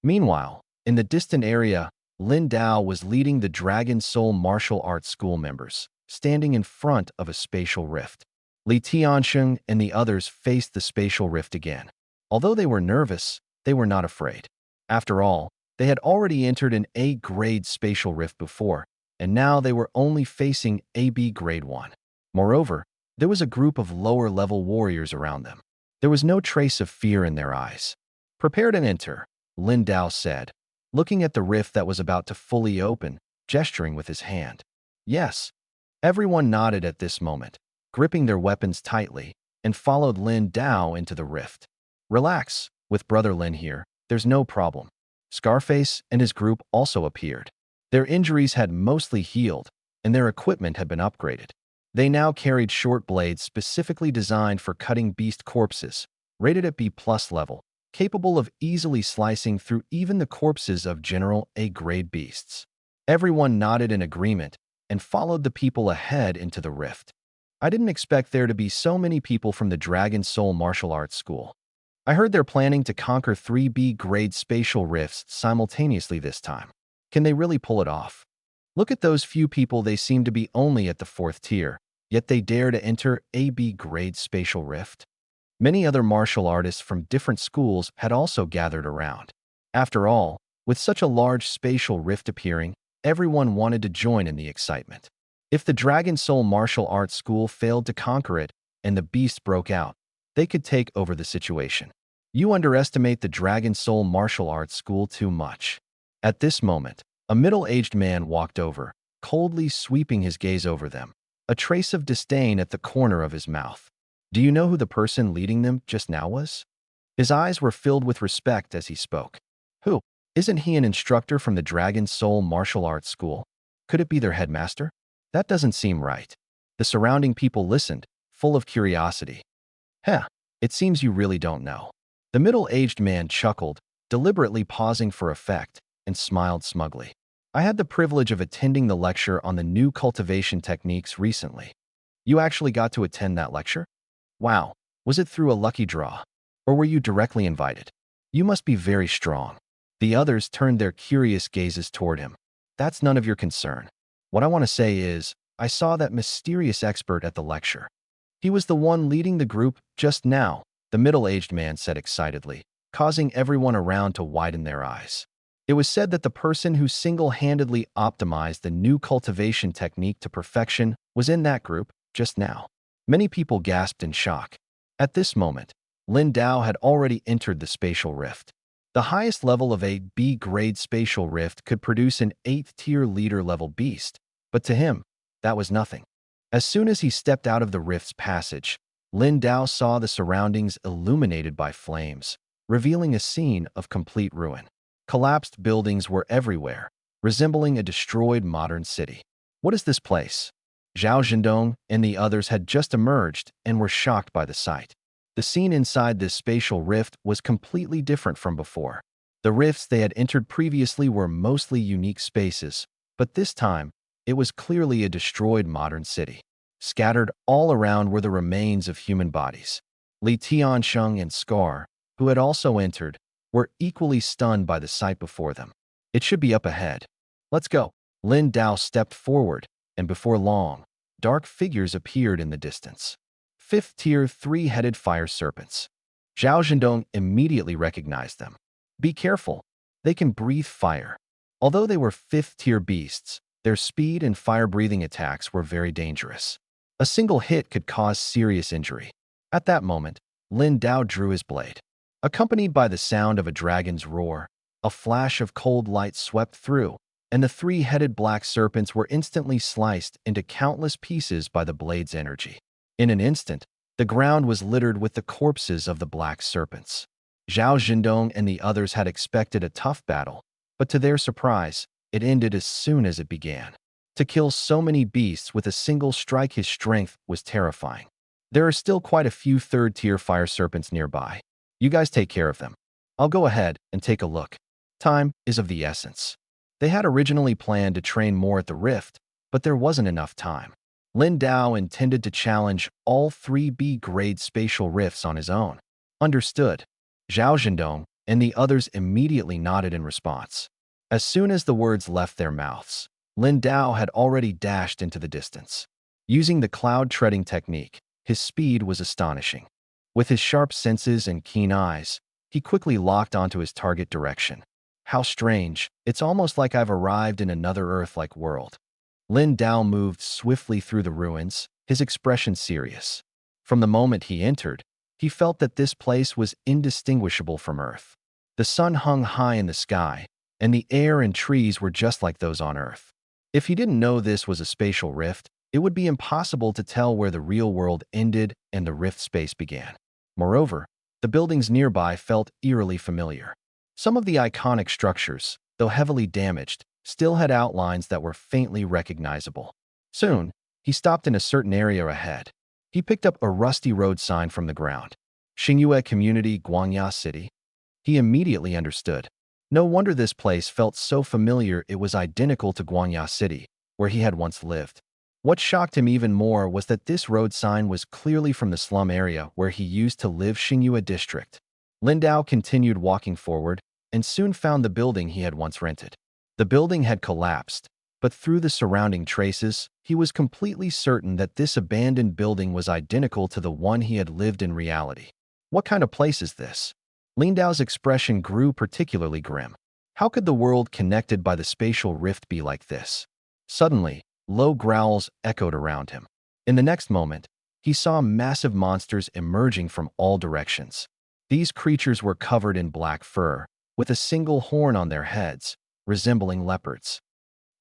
Meanwhile, in the distant area, Lin Dao was leading the Dragon Soul Martial Arts School members, standing in front of a spatial rift. Li Tiansheng and the others faced the spatial rift again. Although they were nervous, they were not afraid. After all, they had already entered an A-grade spatial rift before, and now they were only facing a B-grade one. Moreover, there was a group of lower-level warriors around them. There was no trace of fear in their eyes. "Prepare to enter," Lin Dao said, looking at the rift that was about to fully open, gesturing with his hand. "Yes." Everyone nodded at this moment, gripping their weapons tightly, and followed Lin Dao into the rift. "Relax, with Brother Lin here, there's no problem." Scarface and his group also appeared. Their injuries had mostly healed, and their equipment had been upgraded. They now carried short blades specifically designed for cutting beast corpses, rated at B+ level, capable of easily slicing through even the corpses of general A-grade beasts. Everyone nodded in agreement and followed the people ahead into the rift. "I didn't expect there to be so many people from the Dragon Soul Martial Arts School. I heard they're planning to conquer 3 B-grade spatial rifts simultaneously this time. Can they really pull it off? Look at those few people, they seem to be only at the 4th tier, yet they dare to enter a B-grade spatial rift." Many other martial artists from different schools had also gathered around. After all, with such a large spatial rift appearing, everyone wanted to join in the excitement. If the Dragon Soul Martial Arts School failed to conquer it and the beast broke out, they could take over the situation. "You underestimate the Dragon Soul Martial Arts School too much." At this moment, a middle-aged man walked over, coldly sweeping his gaze over them, a trace of disdain at the corner of his mouth. Do you know who the person leading them just now was? His eyes were filled with respect as he spoke. Who? Isn't he an instructor from the Dragon Soul Martial Arts School? Could it be their headmaster? That doesn't seem right. The surrounding people listened, full of curiosity. Heh, it seems you really don't know. The middle-aged man chuckled, deliberately pausing for effect, and smiled smugly. I had the privilege of attending the lecture on the new cultivation techniques recently. You actually got to attend that lecture? Wow, was it through a lucky draw? Or were you directly invited? You must be very strong. The others turned their curious gazes toward him. That's none of your concern. What I want to say is, I saw that mysterious expert at the lecture. He was the one leading the group just now, the middle-aged man said excitedly, causing everyone around to widen their eyes. It was said that the person who single-handedly optimized the new cultivation technique to perfection was in that group just now. Many people gasped in shock. At this moment, Lin Dao had already entered the spatial rift. The highest level of a B-grade spatial rift could produce an 8th-tier leader-level beast, but to him, that was nothing. As soon as he stepped out of the rift's passage, Lin Dao saw the surroundings illuminated by flames, revealing a scene of complete ruin. Collapsed buildings were everywhere, resembling a destroyed modern city. What is this place? Zhao Zhendong and the others had just emerged and were shocked by the sight. The scene inside this spatial rift was completely different from before. The rifts they had entered previously were mostly unique spaces, but this time, it was clearly a destroyed modern city. Scattered all around were the remains of human bodies. Li Tiansheng and Scar, who had also entered, were equally stunned by the sight before them. It should be up ahead. Let's go. Lin Dao stepped forward, and before long, dark figures appeared in the distance. 5th-tier, 3-headed fire serpents. Zhao Zhendong immediately recognized them. Be careful. They can breathe fire. Although they were 5th-tier beasts, their speed and fire-breathing attacks were very dangerous. A single hit could cause serious injury. At that moment, Lin Dao drew his blade. Accompanied by the sound of a dragon's roar, a flash of cold light swept through, and the 3-headed black serpents were instantly sliced into countless pieces by the blade's energy. In an instant, the ground was littered with the corpses of the black serpents. Zhao Zhendong and the others had expected a tough battle, but to their surprise, it ended as soon as it began. To kill so many beasts with a single strike, his strength was terrifying. There are still quite a few 3rd-tier fire serpents nearby. You guys take care of them. I'll go ahead and take a look. Time is of the essence. They had originally planned to train more at the rift, but there wasn't enough time. Lin Dao intended to challenge all 3 B-grade spatial rifts on his own. Understood. Zhao Zhendong and the others immediately nodded in response. As soon as the words left their mouths, Lin Dao had already dashed into the distance. Using the cloud treading technique, his speed was astonishing. With his sharp senses and keen eyes, he quickly locked onto his target direction. How strange, it's almost like I've arrived in another Earth-like world. Lin Dao moved swiftly through the ruins, his expression serious. From the moment he entered, he felt that this place was indistinguishable from Earth. The sun hung high in the sky, and the air and trees were just like those on Earth. If he didn't know this was a spatial rift, it would be impossible to tell where the real world ended and the rift space began. Moreover, the buildings nearby felt eerily familiar. Some of the iconic structures, though heavily damaged, still had outlines that were faintly recognizable. Soon, he stopped in a certain area ahead. He picked up a rusty road sign from the ground. Xingyue Community, Guangya City. He immediately understood. No wonder this place felt so familiar. It was identical to Guangya City, where he had once lived. What shocked him even more was that this road sign was clearly from the slum area where he used to live, Xingyue District. Lin Dao continued walking forward and soon found the building he had once rented. The building had collapsed, but through the surrounding traces, he was completely certain that this abandoned building was identical to the one he had lived in reality. What kind of place is this? Lin Dao's expression grew particularly grim. How could the world connected by the spatial rift be like this? Suddenly, low growls echoed around him. In the next moment, he saw massive monsters emerging from all directions. These creatures were covered in black fur, with a single horn on their heads, resembling leopards.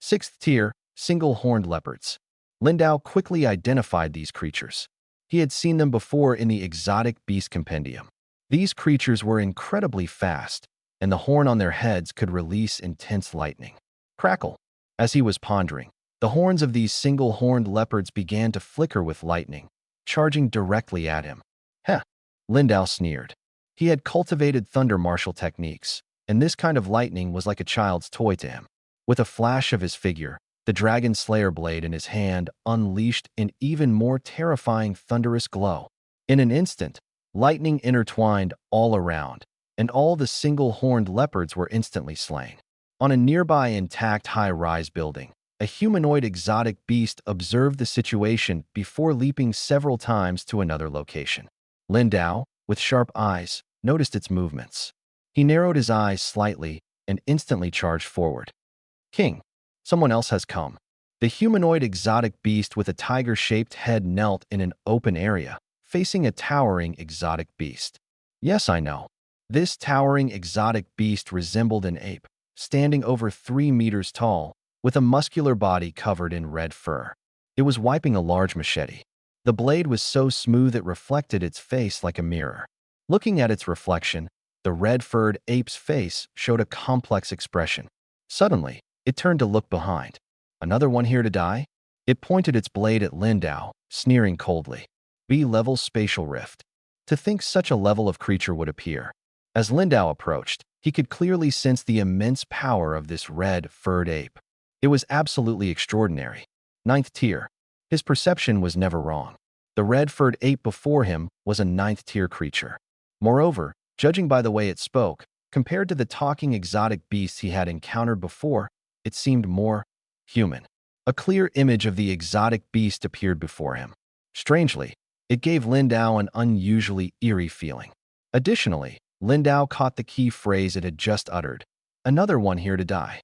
6th tier, single-horned leopards. Lin Dao quickly identified these creatures. He had seen them before in the exotic beast compendium. These creatures were incredibly fast, and the horn on their heads could release intense lightning. Crackle. As he was pondering, the horns of these single-horned leopards began to flicker with lightning, charging directly at him. Heh, Lindau sneered. He had cultivated thunder martial techniques, and this kind of lightning was like a child's toy to him. With a flash of his figure, the dragon slayer blade in his hand unleashed an even more terrifying thunderous glow. In an instant, lightning intertwined all around, and all the single-horned leopards were instantly slain. On a nearby intact high-rise building, a humanoid exotic beast observed the situation before leaping several times to another location. Lindau, with sharp eyes, noticed its movements. He narrowed his eyes slightly and instantly charged forward. King, someone else has come. The humanoid exotic beast with a tiger-shaped head knelt in an open area, facing a towering exotic beast. Yes, I know. This towering exotic beast resembled an ape, standing over 3 meters tall, with a muscular body covered in red fur. It was wiping a large machete. The blade was so smooth it reflected its face like a mirror. Looking at its reflection, the red-furred ape's face showed a complex expression. Suddenly, it turned to look behind. Another one here to die? It pointed its blade at Lindau, sneering coldly. B-level spatial rift. To think such a level of creature would appear. As Lindau approached, he could clearly sense the immense power of this red-furred ape. It was absolutely extraordinary. 9th tier. His perception was never wrong. The red-furred ape before him was a 9th-tier creature. Moreover, judging by the way it spoke, compared to the talking exotic beasts he had encountered before, it seemed more human. A clear image of the exotic beast appeared before him. Strangely, it gave Lindau an unusually eerie feeling. Additionally, Lindau caught the key phrase it had just uttered. Another one here to die.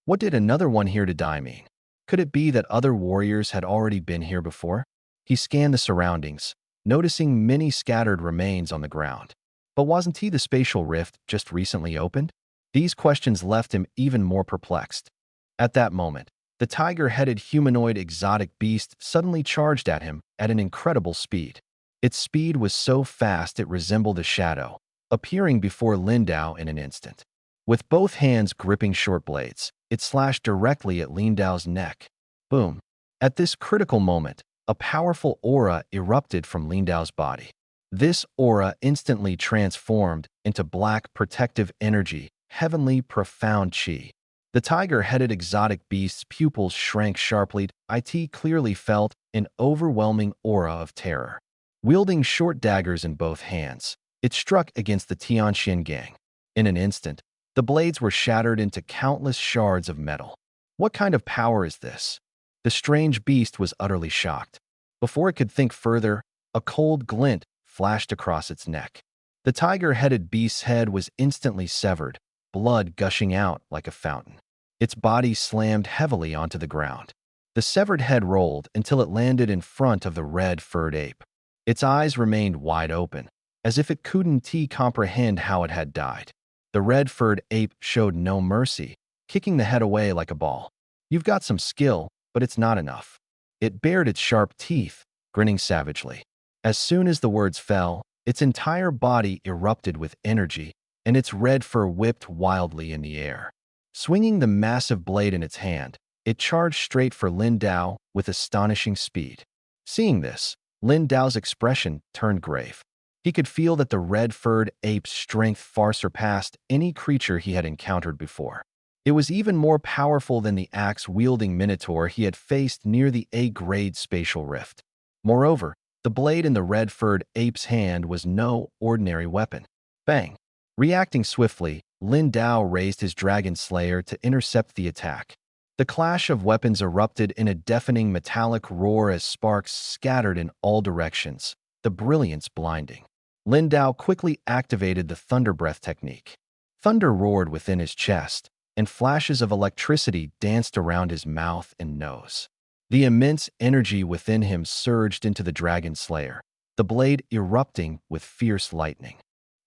What did another one here to die mean? Could it be that other warriors had already been here before? He scanned the surroundings, noticing many scattered remains on the ground. But wasn't the spatial rift just recently opened? These questions left him even more perplexed. At that moment, the tiger-headed humanoid exotic beast suddenly charged at him at an incredible speed. Its speed was so fast it resembled a shadow, appearing before Lindau in an instant. With both hands gripping short blades, it slashed directly at Lindau's neck. Boom. At this critical moment, a powerful aura erupted from Lindau's body. This aura instantly transformed into black protective energy, heavenly profound chi. The tiger-headed exotic beast's pupils shrank sharply. It clearly felt an overwhelming aura of terror. Wielding short daggers in both hands, it struck against the Tianxian gang. In an instant, the blades were shattered into countless shards of metal. What kind of power is this? The strange beast was utterly shocked. Before it could think further, a cold glint flashed across its neck. The tiger-headed beast's head was instantly severed, blood gushing out like a fountain. Its body slammed heavily onto the ground. The severed head rolled until it landed in front of the red-furred ape. Its eyes remained wide open, as if it couldn't comprehend how it had died. The red-furred ape showed no mercy, kicking the head away like a ball. You've got some skill, but it's not enough. It bared its sharp teeth, grinning savagely. As soon as the words fell, its entire body erupted with energy, and its red fur whipped wildly in the air. Swinging the massive blade in its hand, it charged straight for Lindau with astonishing speed. Seeing this, Lindau's expression turned grave. He could feel that the red-furred ape's strength far surpassed any creature he had encountered before. It was even more powerful than the axe-wielding minotaur he had faced near the A-grade spatial rift. Moreover, the blade in the red-furred ape's hand was no ordinary weapon. Bang! Reacting swiftly, Lindau raised his dragon slayer to intercept the attack. The clash of weapons erupted in a deafening metallic roar as sparks scattered in all directions, the brilliance blinding. Lindau quickly activated the thunder breath technique. Thunder roared within his chest, and flashes of electricity danced around his mouth and nose. The immense energy within him surged into the dragon slayer, the blade erupting with fierce lightning.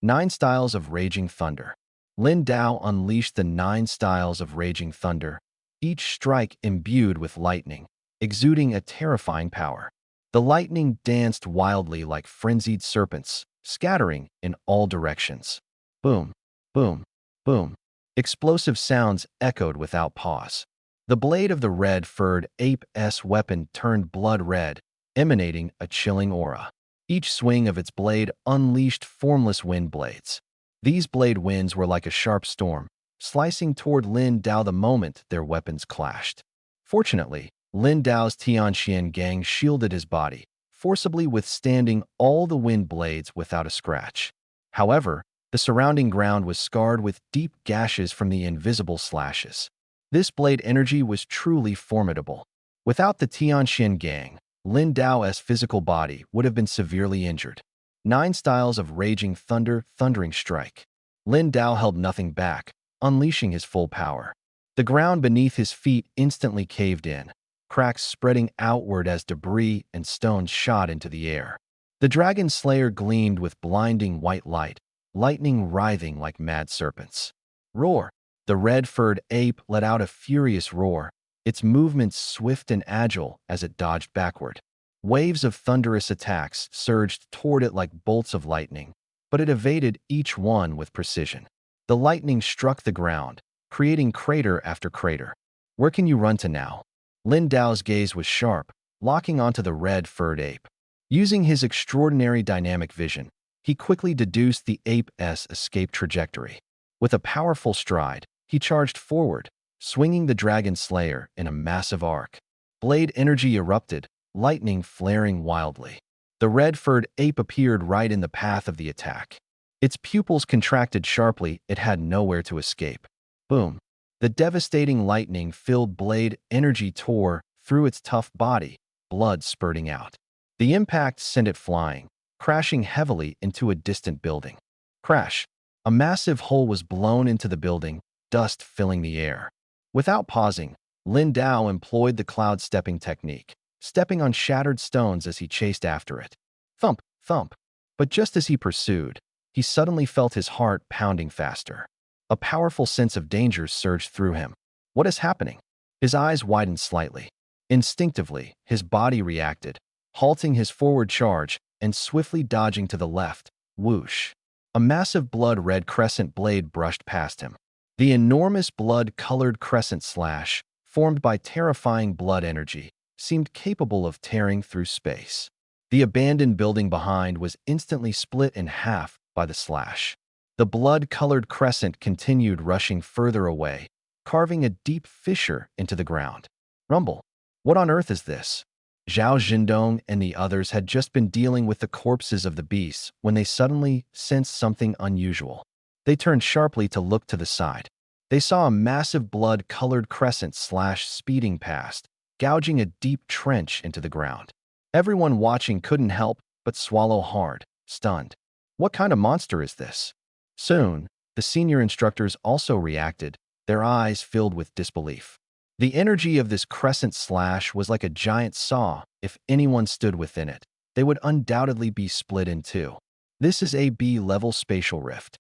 9 styles of raging thunder. Lindau unleashed the 9 styles of raging thunder, each strike imbued with lightning, exuding a terrifying power. The lightning danced wildly like frenzied serpents, scattering in all directions. Boom, boom, boom. Explosive sounds echoed without pause. The blade of the red-furred ape's weapon turned blood red, emanating a chilling aura. Each swing of its blade unleashed formless wind blades. These blade winds were like a sharp storm, slicing toward Lin Dao the moment their weapons clashed. Fortunately, Lin Dao's Tianxian gang shielded his body, forcibly withstanding all the wind blades without a scratch. However, the surrounding ground was scarred with deep gashes from the invisible slashes. This blade energy was truly formidable. Without the Tianxian gang, Lin Dao's physical body would have been severely injured. 9 styles of raging thunder, thundering strike. Lin Dao held nothing back, unleashing his full power. The ground beneath his feet instantly caved in, cracks spreading outward as debris and stones shot into the air. The dragon slayer gleamed with blinding white light, lightning writhing like mad serpents. Roar! The red-furred ape let out a furious roar, its movements swift and agile as it dodged backward. Waves of thunderous attacks surged toward it like bolts of lightning, but it evaded each one with precision. The lightning struck the ground, creating crater after crater. Where can you run to now? Lin Dao's gaze was sharp, locking onto the red-furred ape. Using his extraordinary dynamic vision, he quickly deduced the ape's escape trajectory. With a powerful stride, he charged forward, swinging the dragon slayer in a massive arc. Blade energy erupted, lightning flaring wildly. The red-furred ape appeared right in the path of the attack. Its pupils contracted sharply, it had nowhere to escape. Boom! The devastating lightning-filled blade energy tore through its tough body, blood spurting out. The impact sent it flying, crashing heavily into a distant building. Crash! A massive hole was blown into the building, dust filling the air. Without pausing, Lin Dao employed the cloud-stepping technique, stepping on shattered stones as he chased after it. Thump, thump. But just as he pursued, he suddenly felt his heart pounding faster. A powerful sense of danger surged through him. What is happening? His eyes widened slightly. Instinctively, his body reacted, halting his forward charge and swiftly dodging to the left. Whoosh! A massive blood-red crescent blade brushed past him. The enormous blood-colored crescent slash, formed by terrifying blood energy, seemed capable of tearing through space. The abandoned building behind was instantly split in half by the slash. The blood-colored crescent continued rushing further away, carving a deep fissure into the ground. Rumble! What on earth is this? Zhao Zhendong and the others had just been dealing with the corpses of the beasts when they suddenly sensed something unusual. They turned sharply to look to the side. They saw a massive blood-colored crescent slash speeding past, gouging a deep trench into the ground. Everyone watching couldn't help but swallow hard, stunned. What kind of monster is this? Soon, the senior instructors also reacted, their eyes filled with disbelief. The energy of this crescent slash was like a giant saw. If anyone stood within it, they would undoubtedly be split in two. This is a B-level spatial rift.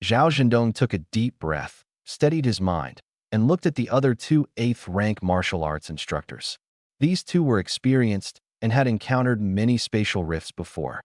Zhao Zhendong took a deep breath, steadied his mind, and looked at the other 2 8th-rank martial arts instructors. These 2 were experienced and had encountered many spatial rifts before.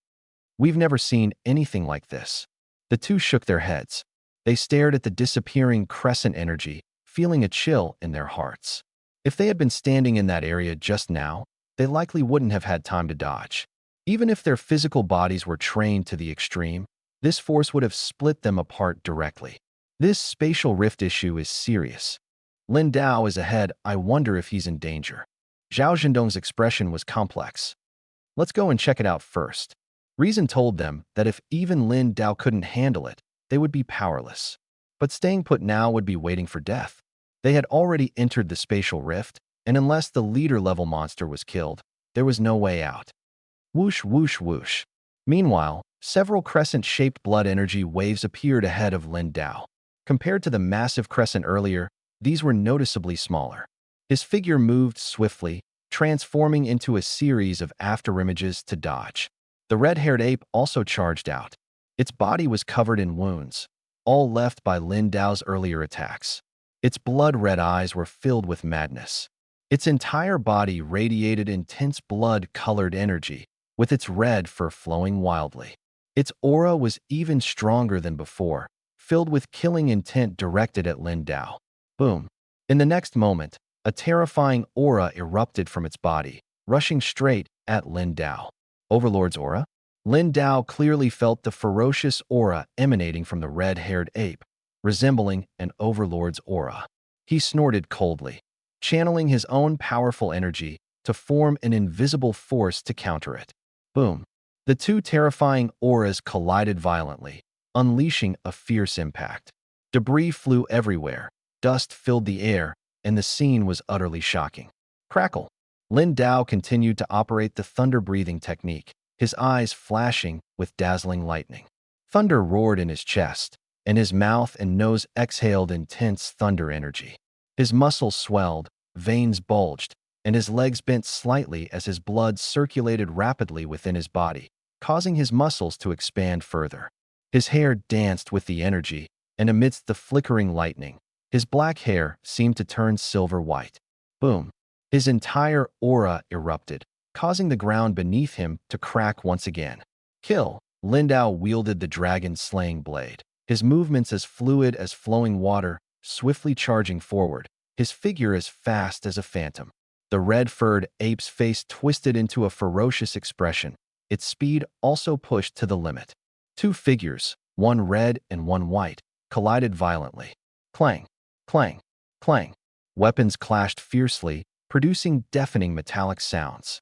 We've never seen anything like this. The 2 shook their heads. They stared at the disappearing crescent energy, feeling a chill in their hearts. If they had been standing in that area just now, they likely wouldn't have had time to dodge. Even if their physical bodies were trained to the extreme, this force would have split them apart directly. This spatial rift issue is serious. Lin Dao is ahead. I wonder if he's in danger. Zhao Zhendong's expression was complex. Let's go and check it out first. Reason told them that if even Lin Dao couldn't handle it, they would be powerless. But staying put now would be waiting for death. They had already entered the spatial rift, and unless the leader-level monster was killed, there was no way out. Whoosh, whoosh, whoosh. Meanwhile, several crescent-shaped blood energy waves appeared ahead of Lin Dao. Compared to the massive crescent earlier, these were noticeably smaller. His figure moved swiftly, transforming into a series of afterimages to dodge. The red-haired ape also charged out. Its body was covered in wounds, all left by Lin Dao's earlier attacks. Its blood-red eyes were filled with madness. Its entire body radiated intense blood-colored energy, with its red fur flowing wildly. Its aura was even stronger than before, filled with killing intent directed at Lin Dao. Boom. In the next moment, a terrifying aura erupted from its body, rushing straight at Lin Dao. Overlord's aura? Lin Dao clearly felt the ferocious aura emanating from the red-haired ape, resembling an overlord's aura. He snorted coldly, channeling his own powerful energy to form an invisible force to counter it. Boom. The two terrifying auras collided violently, unleashing a fierce impact. Debris flew everywhere, dust filled the air, and the scene was utterly shocking. Crackle. Lin Dao continued to operate the thunder-breathing technique, his eyes flashing with dazzling lightning. Thunder roared in his chest, and his mouth and nose exhaled intense thunder energy. His muscles swelled, veins bulged, and his legs bent slightly as his blood circulated rapidly within his body, causing his muscles to expand further. His hair danced with the energy, and amidst the flickering lightning, his black hair seemed to turn silver-white. Boom. His entire aura erupted, causing the ground beneath him to crack once again. Kill. Lin Dao wielded the dragon-slaying blade, his movements as fluid as flowing water, swiftly charging forward, his figure as fast as a phantom. The red-furred ape's face twisted into a ferocious expression, its speed also pushed to the limit. Two figures, one red and one white, collided violently. Clang, clang, clang. Weapons clashed fiercely, producing deafening metallic sounds.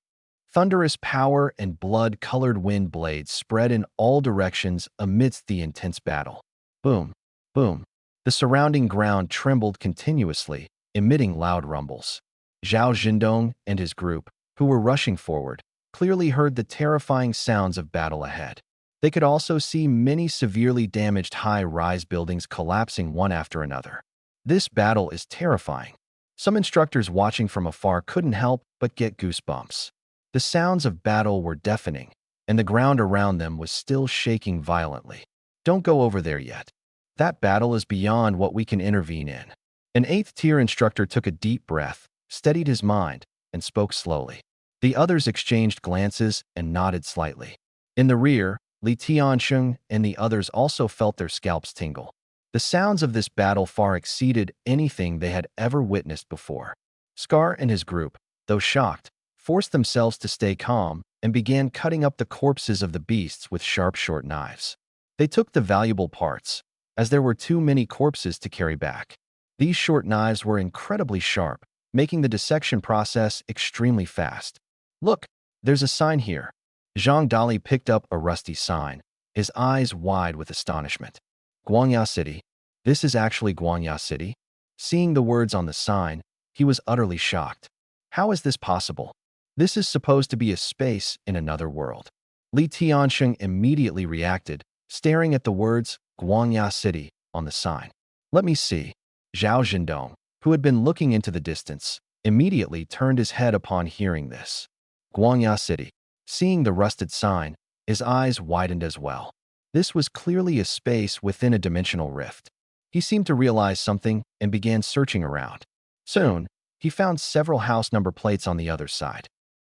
Thunderous power and blood-colored wind blades spread in all directions amidst the intense battle. Boom, boom. The surrounding ground trembled continuously, emitting loud rumbles. Zhao Zhendong and his group, who were rushing forward, clearly heard the terrifying sounds of battle ahead. They could also see many severely damaged high-rise buildings collapsing one after another. This battle is terrifying. Some instructors watching from afar couldn't help but get goosebumps. The sounds of battle were deafening, and the ground around them was still shaking violently. Don't go over there yet. That battle is beyond what we can intervene in. An 8th-tier instructor took a deep breath, steadied his mind, and spoke slowly. The others exchanged glances and nodded slightly. In the rear, Li Tiansheng and the others also felt their scalps tingle. The sounds of this battle far exceeded anything they had ever witnessed before. Scar and his group, though shocked, forced themselves to stay calm and began cutting up the corpses of the beasts with sharp, short knives. They took the valuable parts, as there were too many corpses to carry back. These short knives were incredibly sharp, making the dissection process extremely fast. Look, there's a sign here. Zhang Dali picked up a rusty sign, his eyes wide with astonishment. Guangya City. This is actually Guangya City? Seeing the words on the sign, he was utterly shocked. How is this possible? This is supposed to be a space in another world. Li Tiansheng immediately reacted, staring at the words Guangya City on the sign. Let me see. Zhao Zhendong, who had been looking into the distance, immediately turned his head upon hearing this. Guangya City. Seeing the rusted sign, his eyes widened as well. This was clearly a space within a dimensional rift. He seemed to realize something and began searching around. Soon, he found several house number plates on the other side.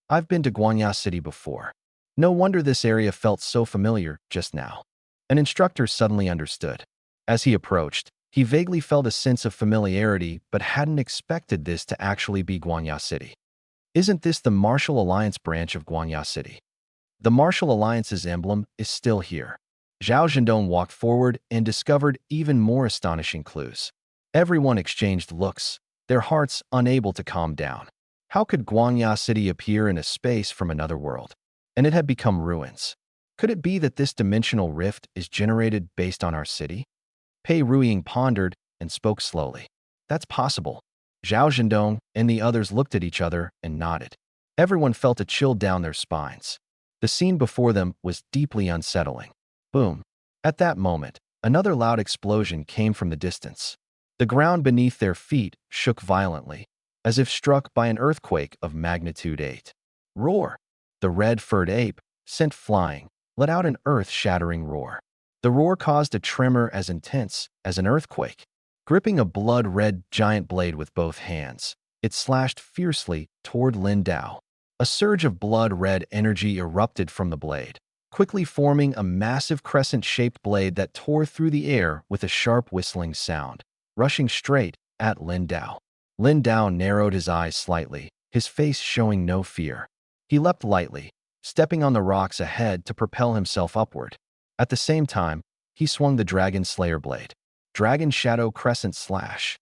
I've been to Guangya City before. No wonder this area felt so familiar just now. An instructor suddenly understood. As he approached, he vaguely felt a sense of familiarity but hadn't expected this to actually be Guangya City. Isn't this the Martial Alliance branch of Guangya City? The Martial Alliance's emblem is still here. Zhao Zhendong walked forward and discovered even more astonishing clues. Everyone exchanged looks, their hearts unable to calm down. How could Guangya City appear in a space from another world? And it had become ruins. Could it be that this dimensional rift is generated based on our city? Pei Ruiying pondered and spoke slowly. That's possible. Zhao Zhendong and the others looked at each other and nodded. Everyone felt a chill down their spines. The scene before them was deeply unsettling. Boom. At that moment, another loud explosion came from the distance. The ground beneath their feet shook violently, as if struck by an earthquake of magnitude 8. Roar! The red-furred ape, sent flying, let out an earth-shattering roar. The roar caused a tremor as intense as an earthquake. Gripping a blood-red giant blade with both hands, It slashed fiercely toward Lin Dao. A surge of blood-red energy erupted from the blade, quickly forming a massive crescent-shaped blade that tore through the air with a sharp whistling sound, rushing straight at Lin Dao. Lin Dao narrowed his eyes slightly, his face showing no fear. He leapt lightly, stepping on the rocks ahead to propel himself upward. At the same time, he swung the Dragon Slayer blade. Dragon Shadow Crescent Slash.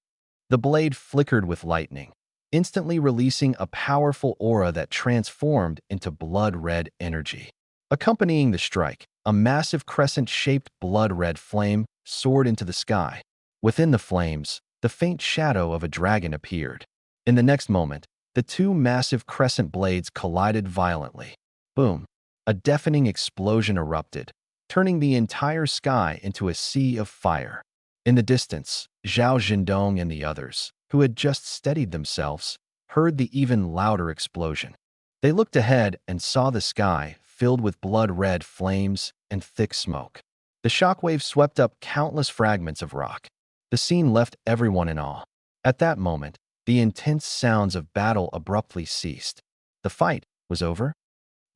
The blade flickered with lightning, instantly releasing a powerful aura that transformed into blood-red energy. Accompanying the strike, a massive crescent-shaped blood-red flame soared into the sky. Within the flames, the faint shadow of a dragon appeared. In the next moment, the two massive crescent blades collided violently. Boom! A deafening explosion erupted, turning the entire sky into a sea of fire. In the distance, Zhao Zhendong and the others, who had just steadied themselves, heard the even louder explosion. They looked ahead and saw the sky filled with blood-red flames and thick smoke. The shockwave swept up countless fragments of rock. The scene left everyone in awe. At that moment, the intense sounds of battle abruptly ceased. The fight was over.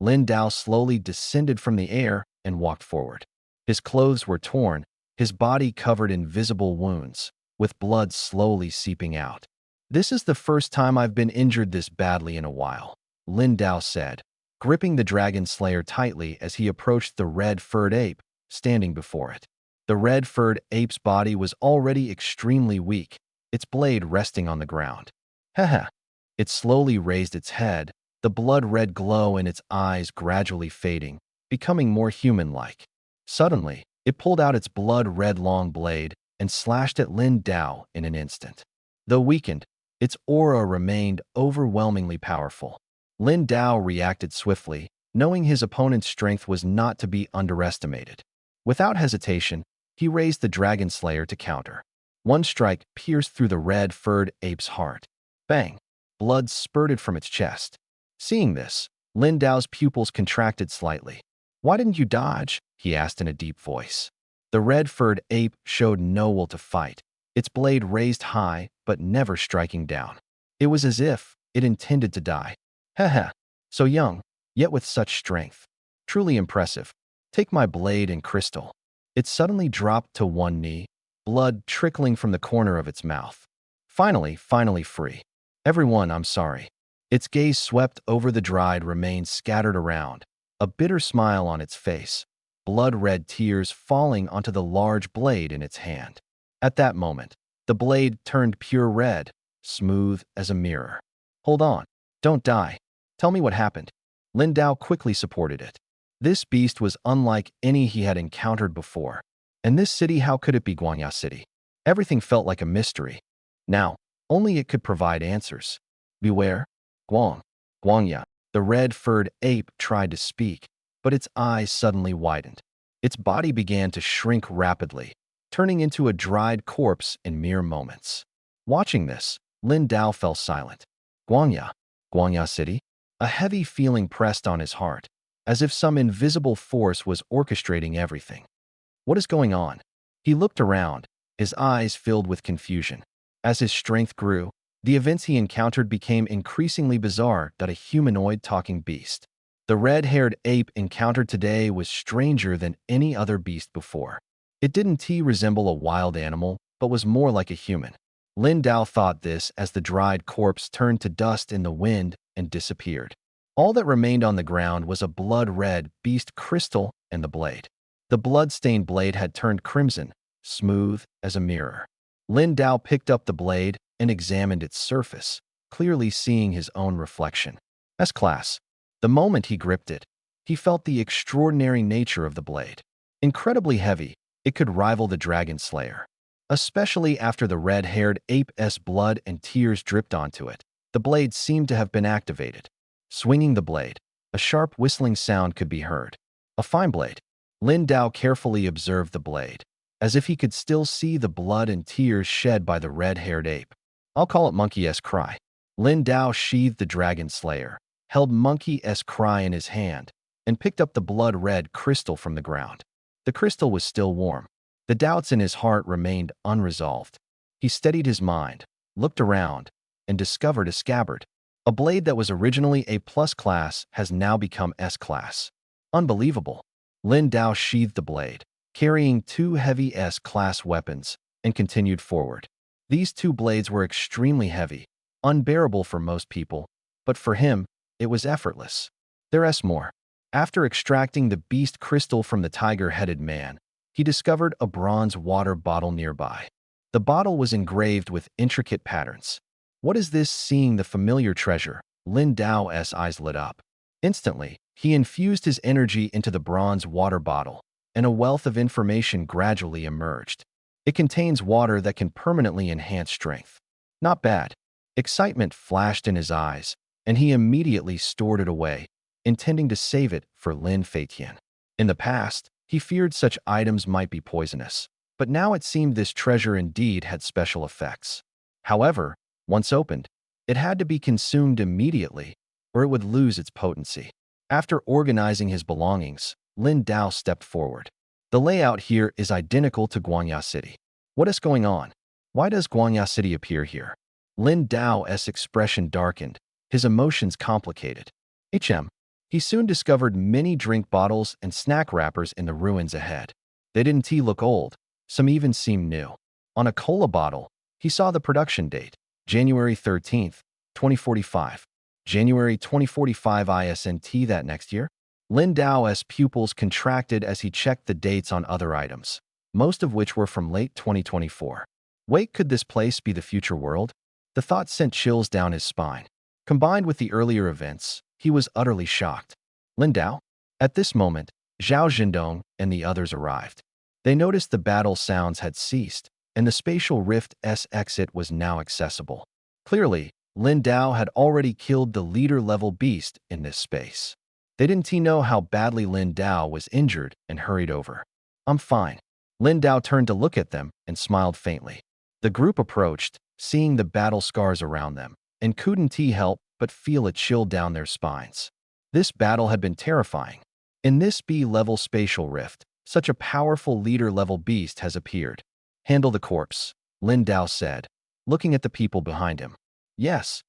Lin Dao slowly descended from the air and walked forward. His clothes were torn, his body covered in visible wounds, with blood slowly seeping out. "This is the first time I've been injured this badly in a while," Lin Dao said, gripping the Dragon Slayer tightly as he approached the red-furred ape standing before it. The red-furred ape's body was already extremely weak, its blade resting on the ground. Haha. It slowly raised its head, the blood-red glow in its eyes gradually fading, becoming more human-like. Suddenly, it pulled out its blood-red long blade and slashed at Lin Dao in an instant. Though weakened, its aura remained overwhelmingly powerful. Lin Dao reacted swiftly, knowing his opponent's strength was not to be underestimated. Without hesitation, he raised the Dragon Slayer to counter. One strike pierced through the red-furred ape's heart. Bang! Blood spurted from its chest. Seeing this, Lin Dao's pupils contracted slightly. "Why didn't you dodge?" he asked in a deep voice. The red-furred ape showed no will to fight, its blade raised high but never striking down. It was as if it intended to die. Haha, so young, yet with such strength. Truly impressive. Take my blade and crystal. It suddenly dropped to one knee, blood trickling from the corner of its mouth. Finally free. "Everyone, I'm sorry." Its gaze swept over the dried remains scattered around, a bitter smile on its face, blood-red tears falling onto the large blade in its hand. At that moment, the blade turned pure red, smooth as a mirror. "Hold on. Don't die. Tell me what happened." Lin Dao quickly supported it. This beast was unlike any he had encountered before. And this city, how could it be Guangya City? Everything felt like a mystery. Now, only it could provide answers. "Beware, Guangya." The red-furred ape tried to speak, but its eyes suddenly widened. Its body began to shrink rapidly, turning into a dried corpse in mere moments. Watching this, Lin Dao fell silent. Guangya City? A heavy feeling pressed on his heart, as if some invisible force was orchestrating everything. What is going on? He looked around, his eyes filled with confusion. As his strength grew, the events he encountered became increasingly bizarre. A humanoid talking beast. The red-haired ape encountered today was stranger than any other beast before. It didn't resemble a wild animal, but was more like a human. Lin Dao thought this as the dried corpse turned to dust in the wind and disappeared. All that remained on the ground was a blood-red beast crystal and the blade. The blood-stained blade had turned crimson, smooth as a mirror. Lin Dao picked up the blade and examined its surface, clearly seeing his own reflection. S-class. The moment he gripped it, he felt the extraordinary nature of the blade. Incredibly heavy, it could rival the Dragon Slayer. Especially after the red-haired ape's blood and tears dripped onto it, the blade seemed to have been activated. Swinging the blade, a sharp whistling sound could be heard. A fine blade. Lin Dao carefully observed the blade, as if he could still see the blood and tears shed by the red-haired ape. I'll call it Monkey-S Cry. Lin Dao sheathed the Dragon Slayer, held Monkey-S Cry in his hand, and picked up the blood-red crystal from the ground. The crystal was still warm. The doubts in his heart remained unresolved. He steadied his mind, looked around, and discovered a scabbard. A blade that was originally A+ class has now become S class. Unbelievable. Lin Dao sheathed the blade, carrying two heavy S-class weapons, and continued forward. These two blades were extremely heavy, unbearable for most people, but for him, it was effortless. There's more. After extracting the beast crystal from the tiger-headed man, he discovered a bronze water bottle nearby. The bottle was engraved with intricate patterns. What is this? Seeing the familiar treasure, Lin Dao's eyes lit up. Instantly, he infused his energy into the bronze water bottle, and a wealth of information gradually emerged. It contains water that can permanently enhance strength. Not bad. Excitement flashed in his eyes, and he immediately stored it away, intending to save it for Lin Feitian. In the past, he feared such items might be poisonous, but now it seemed this treasure indeed had special effects. However, once opened, it had to be consumed immediately, or it would lose its potency. After organizing his belongings, Lin Dao stepped forward. The layout here is identical to Guangya City. What is going on? Why does Guangya City appear here? Lin Dao's expression darkened, his emotions complicated. He soon discovered many drink bottles and snack wrappers in the ruins ahead. They didn't look old, some even seemed new. On a cola bottle, he saw the production date, January 13th, 2045. January 2045 ISNT that next year? Lin Dao's pupils contracted as he checked the dates on other items, most of which were from late 2024. Wait, could this place be the future world? The thought sent chills down his spine. Combined with the earlier events, he was utterly shocked. Lin Dao? At this moment, Zhao Zhendong and the others arrived. They noticed the battle sounds had ceased, and the spatial rift's exit was now accessible. Clearly, Lin Dao had already killed the leader-level beast in this space. They didn't know how badly Lin Dao was injured and hurried over. I'm fine. Lin Dao turned to look at them and smiled faintly. The group approached, seeing the battle scars around them, and couldn't help but feel a chill down their spines. This battle had been terrifying. In this B-level spatial rift, such a powerful leader-level beast has appeared. Handle the corpse, Lin Dao said, looking at the people behind him. Yes.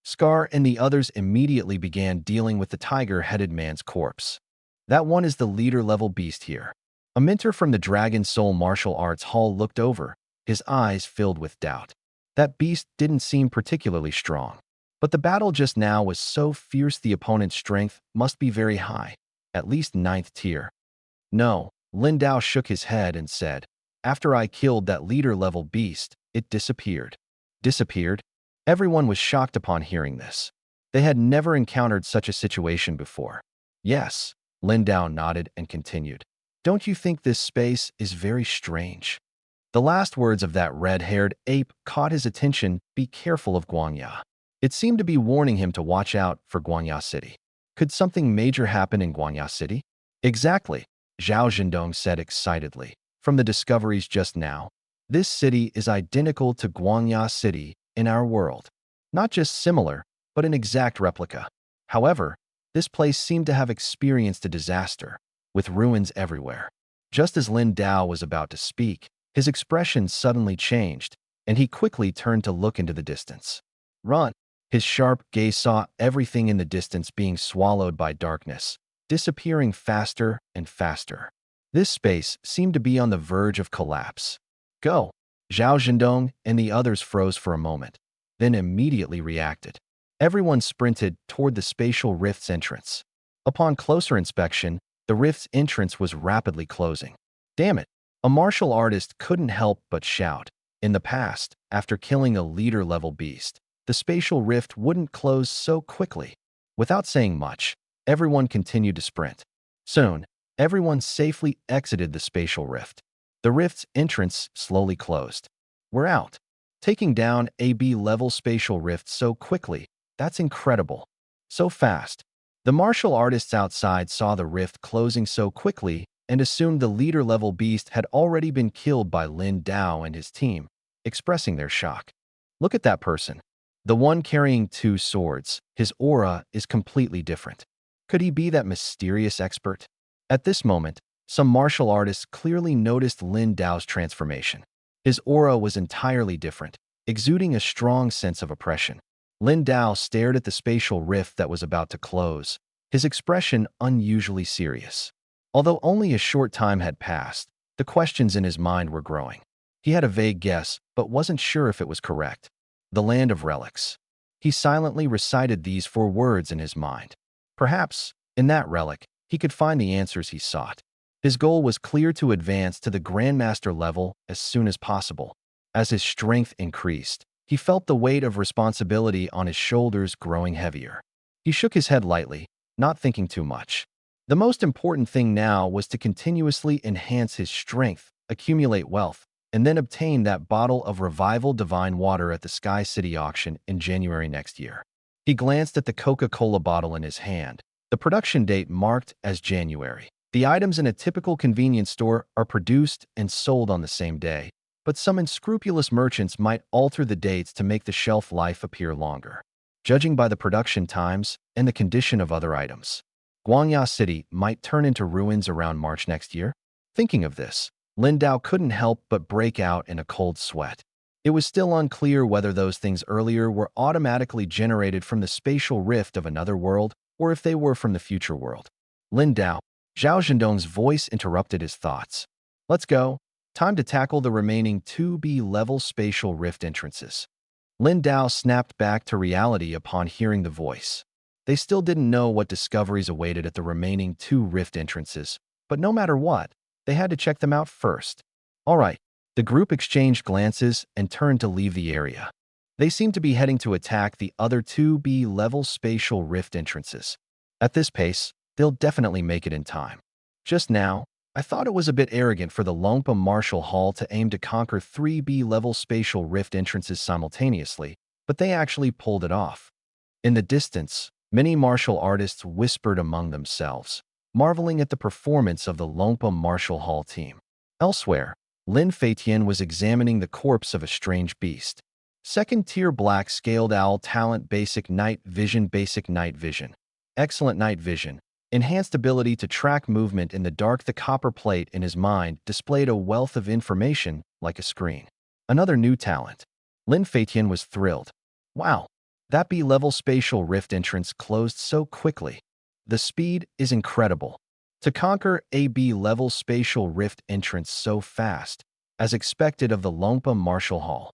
Scar and the others immediately began dealing with the tiger-headed man's corpse. That one is the leader-level beast here. A mentor from the Dragon Soul Martial Arts Hall looked over, his eyes filled with doubt. That beast didn't seem particularly strong. But the battle just now was so fierce the opponent's strength must be very high, at least 9th tier. No, Lin Dao shook his head and said, after I killed that leader-level beast, it disappeared. Disappeared? Everyone was shocked upon hearing this. They had never encountered such a situation before. Yes, Lin Dao nodded and continued. Don't you think this space is very strange? The last words of that red-haired ape caught his attention. Be careful of Guangya. It seemed to be warning him to watch out for Guangya City. Could something major happen in Guangya City? Exactly, Zhao Zhendong said excitedly. From the discoveries just now, this city is identical to Guangya City in our world. Not just similar, but an exact replica. However, this place seemed to have experienced a disaster, with ruins everywhere. Just as Lin Dao was about to speak, his expression suddenly changed, and he quickly turned to look into the distance. Run! His sharp gaze saw everything in the distance being swallowed by darkness, disappearing faster and faster. This space seemed to be on the verge of collapse. Go! Zhao Zhendong and the others froze for a moment, then immediately reacted. Everyone sprinted toward the spatial rift's entrance. Upon closer inspection, the rift's entrance was rapidly closing. Damn it! A martial artist couldn't help but shout. In the past, after killing a leader-level beast, the spatial rift wouldn't close so quickly. Without saying much, everyone continued to sprint. Soon, everyone safely exited the spatial rift. The rift's entrance slowly closed. We're out. Taking down a B-level spatial rift so quickly, that's incredible. So fast. The martial artists outside saw the rift closing so quickly and assumed the leader-level beast had already been killed by Lin Dao and his team, expressing their shock. Look at that person. The one carrying two swords, his aura is completely different. Could he be that mysterious expert? At this moment, some martial artists clearly noticed Lin Dao's transformation. His aura was entirely different, exuding a strong sense of oppression. Lin Dao stared at the spatial rift that was about to close, his expression unusually serious. Although only a short time had passed, the questions in his mind were growing. He had a vague guess, but wasn't sure if it was correct. The land of relics. He silently recited these 4 words in his mind. Perhaps, in that relic, he could find the answers he sought. His goal was clear: to advance to the Grandmaster level as soon as possible. As his strength increased, he felt the weight of responsibility on his shoulders growing heavier. He shook his head lightly, not thinking too much. The most important thing now was to continuously enhance his strength, accumulate wealth, and then obtain that bottle of Revival Divine Water at the Sky City auction in January next year. He glanced at the Coca-Cola bottle in his hand, the production date marked as January. The items in a typical convenience store are produced and sold on the same day, but some unscrupulous merchants might alter the dates to make the shelf life appear longer. Judging by the production times and the condition of other items, Guangya City might turn into ruins around March next year. Thinking of this, Lin Dao couldn't help but break out in a cold sweat. It was still unclear whether those things earlier were automatically generated from the spatial rift of another world or if they were from the future world. Lin Dao, Zhao Zhendong's voice interrupted his thoughts. Let's go. Time to tackle the remaining 2B-level spatial rift entrances. Lin Dao snapped back to reality upon hearing the voice. They still didn't know what discoveries awaited at the remaining 2 rift entrances, but no matter what, they had to check them out first. All right, the group exchanged glances and turned to leave the area. They seemed to be heading to attack the other 2B-level spatial rift entrances. At this pace, they'll definitely make it in time. Just now, I thought it was a bit arrogant for the Longpa Martial Hall to aim to conquer 3B-level spatial rift entrances simultaneously, but they actually pulled it off. In the distance, many martial artists whispered among themselves, marveling at the performance of the Longpa Martial Hall team. Elsewhere, Lin Feitian was examining the corpse of a strange beast. Second-tier black-scaled owl talent: basic night vision. Excellent night vision. Enhanced ability to track movement in the dark. The copper plate in his mind displayed a wealth of information like a screen. Another new talent. Lin Feitian was thrilled. Wow, that B-level spatial rift entrance closed so quickly. The speed is incredible. To conquer a B-level spatial rift entrance so fast, as expected of the Longpa Martial Hall.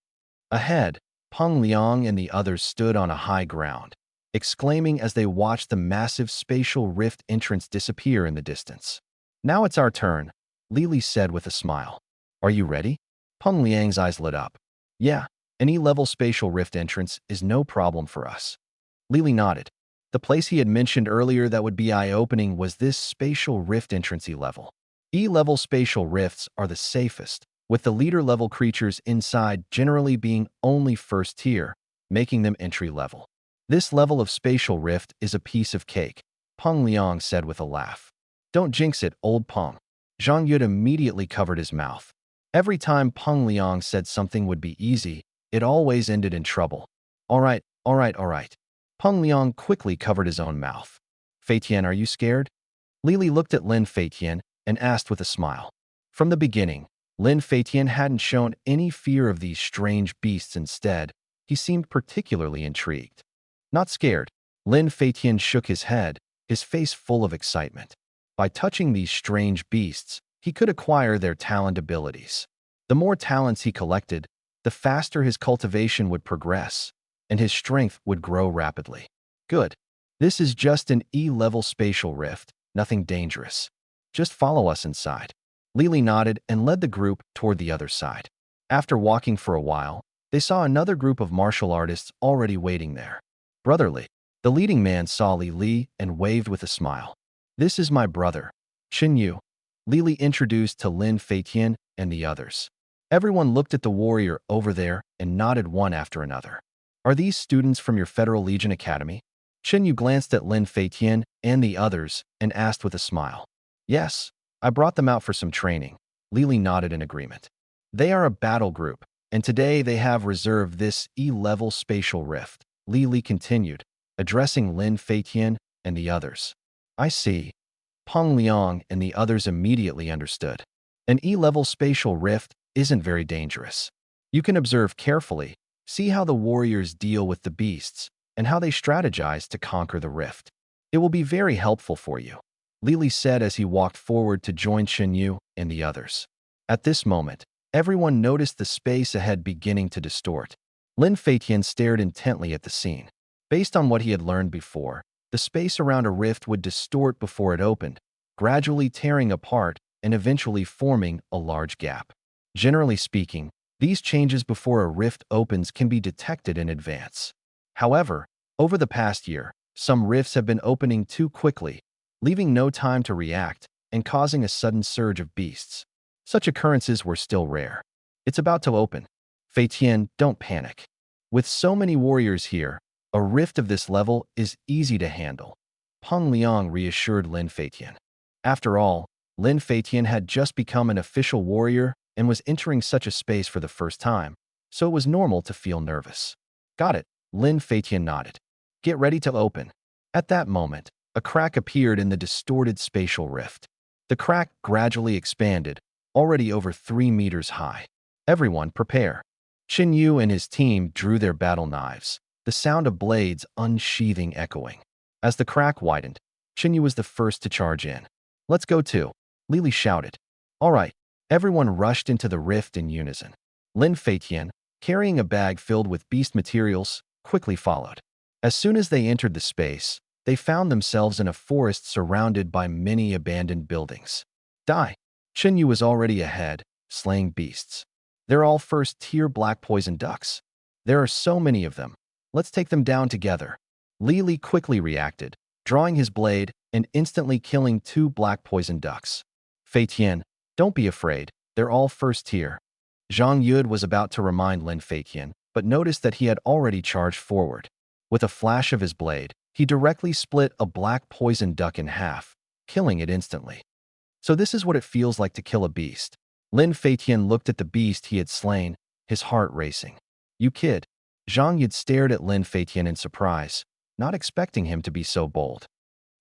Ahead, Peng Liang and the others stood on a high ground, exclaiming as they watched the massive spatial rift entrance disappear in the distance. Now it's our turn, Lili said with a smile. Are you ready? Peng Liang's eyes lit up. Yeah, an E-level spatial rift entrance is no problem for us. Lili nodded. The place he had mentioned earlier that would be eye-opening was this spatial rift entrance E-level. E-level spatial rifts are the safest, with the leader-level creatures inside generally being only first tier, making them entry-level. This level of spatial rift is a piece of cake, Peng Liang said with a laugh. Don't jinx it, old Peng. Zhang Yud immediately covered his mouth. Every time Peng Liang said something would be easy, it always ended in trouble. All right. Peng Liang quickly covered his own mouth. Feitian, are you scared? Lili looked at Lin Feitian and asked with a smile. From the beginning, Lin Feitian hadn't shown any fear of these strange beasts. Instead, he seemed particularly intrigued. Not scared, Lin Feitian shook his head, his face full of excitement. By touching these strange beasts, he could acquire their talent abilities. The more talents he collected, the faster his cultivation would progress, and his strength would grow rapidly. Good. This is just an E-level spatial rift, nothing dangerous. Just follow us inside. Lili nodded and led the group toward the other side. After walking for a while, they saw another group of martial artists already waiting there. Brotherly. The leading man saw Li and waved with a smile. This is my brother, Chen Yu. Lili introduced to Lin Feitian and the others. Everyone looked at the warrior over there and nodded one after another. Are these students from your Federal Legion Academy? Chen Yu glanced at Lin Feitian and the others and asked with a smile. Yes, I brought them out for some training. Lili nodded in agreement. They are a battle group, and today they have reserved this E-level spatial rift, Lili continued, addressing Lin Feitian and the others. I see. Peng Liang and the others immediately understood. An E-level spatial rift isn't very dangerous. You can observe carefully, see how the warriors deal with the beasts, and how they strategized to conquer the rift. It will be very helpful for you, Lily said as he walked forward to join Xinyu and the others. At this moment, everyone noticed the space ahead beginning to distort. Lin Feiqian stared intently at the scene. Based on what he had learned before, the space around a rift would distort before it opened, gradually tearing apart and eventually forming a large gap. Generally speaking, these changes before a rift opens can be detected in advance. However, over the past year, some rifts have been opening too quickly, leaving no time to react and causing a sudden surge of beasts. Such occurrences were still rare. It's about to open. Fei Tian, don't panic. With so many warriors here, a rift of this level is easy to handle. Peng Liang reassured Lin Feiqian. After all, Lin Feiqian had just become an official warrior and was entering such a space for the first time, so it was normal to feel nervous. Got it, Lin Feiqian nodded. Get ready to open. At that moment, a crack appeared in the distorted spatial rift. The crack gradually expanded, already over 3 meters high. Everyone prepare. Qin Yu and his team drew their battle knives, the sound of blades unsheathing echoing. As the crack widened, Qin Yu was the first to charge in. Let's go too, Lily shouted. All right, everyone rushed into the rift in unison. Lin Feiqian, carrying a bag filled with beast materials, quickly followed. As soon as they entered the space, they found themselves in a forest surrounded by many abandoned buildings. Die! Qin Yu was already ahead, slaying beasts. They're all first-tier black poison ducks. There are so many of them. Let's take them down together. Li Li quickly reacted, drawing his blade and instantly killing 2 black poison ducks. Fei Tian, don't be afraid. They're all first-tier. Zhang Yud was about to remind Lin Feiqian, but noticed that he had already charged forward. With a flash of his blade, he directly split a black poison duck in half, killing it instantly. So this is what it feels like to kill a beast. Lin Feiqian looked at the beast he had slain, his heart racing. You kid. Zhang Yud stared at Lin Feiqian in surprise, not expecting him to be so bold.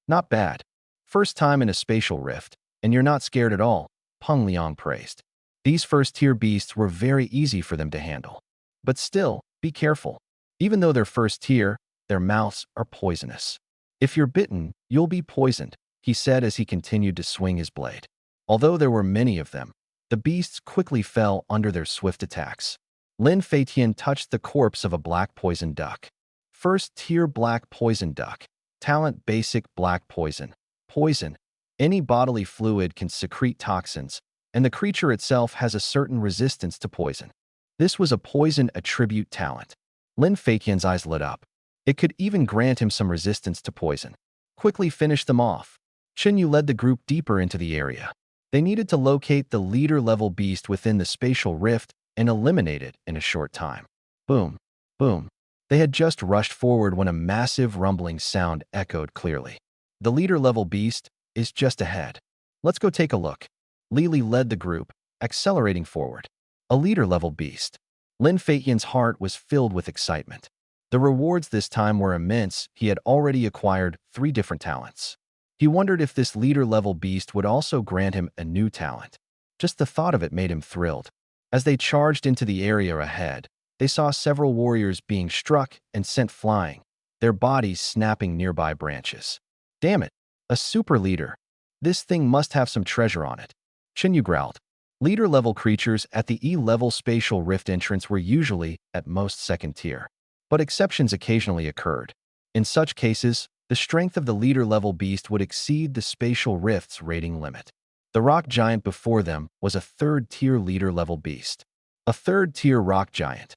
Not bad. First time in a spatial rift, and you're not scared at all, Peng Liang praised. These first-tier beasts were very easy for them to handle. But still, be careful. Even though they're first-tier, their mouths are poisonous. If you're bitten, you'll be poisoned, he said as he continued to swing his blade. Although there were many of them, the beasts quickly fell under their swift attacks. Lin Feiqian touched the corpse of a black poison duck. First-tier black poison duck. Talent basic black poison. Poison. Any bodily fluid can secrete toxins, and the creature itself has a certain resistance to poison. This was a poison attribute talent. Lin Feiqian's eyes lit up. It could even grant him some resistance to poison. Quickly finish them off. Qin Yu led the group deeper into the area. They needed to locate the leader-level beast within the spatial rift and eliminate it in a short time. Boom, boom. They had just rushed forward when a massive rumbling sound echoed clearly. The leader-level beast is just ahead. Let's go take a look. Lily led the group, accelerating forward. A leader-level beast. Lin Feiqian's heart was filled with excitement. The rewards this time were immense. He had already acquired 3 different talents. He wondered if this leader-level beast would also grant him a new talent. Just the thought of it made him thrilled. As they charged into the area ahead, they saw several warriors being struck and sent flying, their bodies snapping nearby branches. Damn it, a super leader. This thing must have some treasure on it. Qin Yu growled. Leader-level creatures at the E-level spatial rift entrance were usually at most second tier, but exceptions occasionally occurred. In such cases, the strength of the leader-level beast would exceed the spatial rift's rating limit. The rock giant before them was a third-tier leader-level beast. A third-tier rock giant.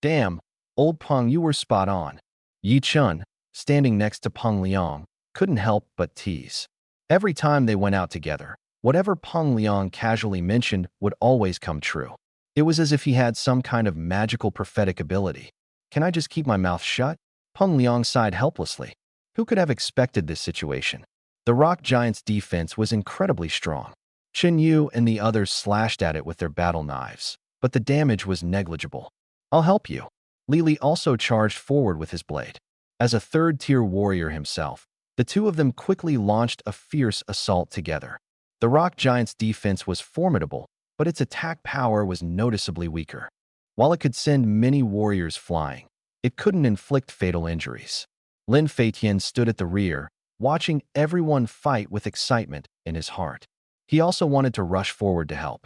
Damn, old Peng, you were spot on. Yi Chun, standing next to Peng Liang, couldn't help but tease. Every time they went out together, whatever Peng Liang casually mentioned would always come true. It was as if he had some kind of magical prophetic ability. Can I just keep my mouth shut? Peng Liang sighed helplessly. Who could have expected this situation? The rock giant's defense was incredibly strong. Qin Yu and the others slashed at it with their battle knives, but the damage was negligible. I'll help you. Li also charged forward with his blade. As a third-tier warrior himself, the two of them quickly launched a fierce assault together. The rock giant's defense was formidable, but its attack power was noticeably weaker. While it could send many warriors flying, it couldn't inflict fatal injuries. Lin Feitian stood at the rear, watching everyone fight with excitement in his heart. He also wanted to rush forward to help.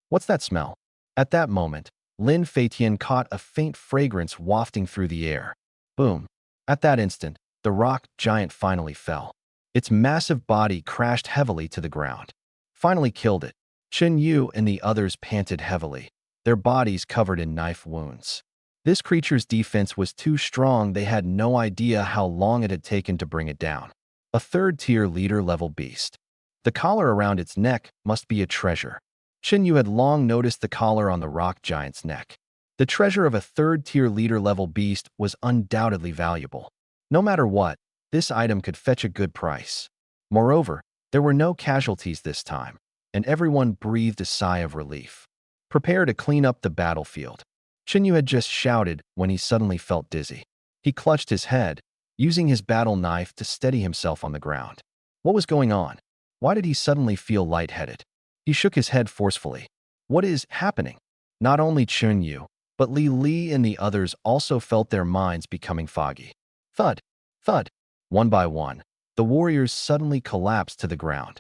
What's that smell? At that moment, Lin Feitian caught a faint fragrance wafting through the air. Boom. At that instant, the rock giant finally fell. Its massive body crashed heavily to the ground. Finally killed it. Chen Yu and the others panted heavily, their bodies covered in knife wounds. This creature's defense was too strong, they had no idea how long it had taken to bring it down. A third-tier leader-level beast. The collar around its neck must be a treasure. Chen Yu had long noticed the collar on the rock giant's neck. The treasure of a third-tier leader-level beast was undoubtedly valuable. No matter what, this item could fetch a good price. Moreover, there were no casualties this time, and everyone breathed a sigh of relief. Prepare to clean up the battlefield. Chen Yu had just shouted when he suddenly felt dizzy. He clutched his head, using his battle knife to steady himself on the ground. What was going on? Why did he suddenly feel lightheaded? He shook his head forcefully. What is happening? Not only Chen Yu, but Li Li and the others also felt their minds becoming foggy. Thud, thud. One by one, the warriors suddenly collapsed to the ground.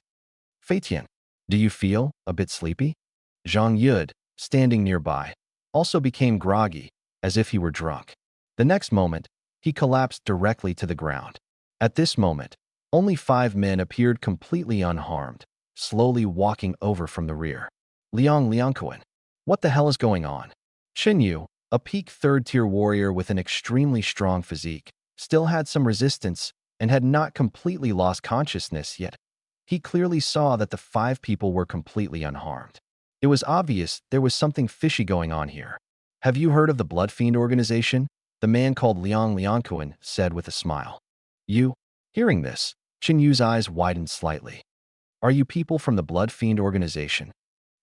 Feitian, do you feel a bit sleepy? Zhang Yud, standing nearby, also became groggy, as if he were drunk. The next moment, he collapsed directly to the ground. At this moment, only 5 men appeared completely unharmed, slowly walking over from the rear. Liangkuan, what the hell is going on? Chen Yu, a peak third-tier warrior with an extremely strong physique, still had some resistance and had not completely lost consciousness yet. He clearly saw that the 5 people were completely unharmed. It was obvious there was something fishy going on here. Have you heard of the Blood Fiend organization? The man called Liangkuan said with a smile. You? Hearing this, Chen Yu's eyes widened slightly. Are you people from the Blood Fiend organization?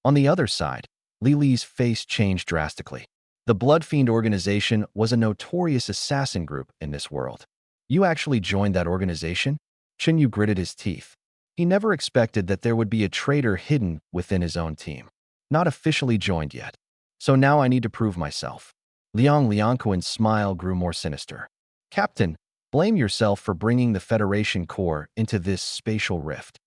On the other side, Li Li's face changed drastically. The Blood Fiend organization was a notorious assassin group in this world. You actually joined that organization? Chen Yu gritted his teeth. He never expected that there would be a traitor hidden within his own team. Not officially joined yet. So now I need to prove myself. Liangkuan's smile grew more sinister. Captain, blame yourself for bringing the Federation Corps into this spatial rift.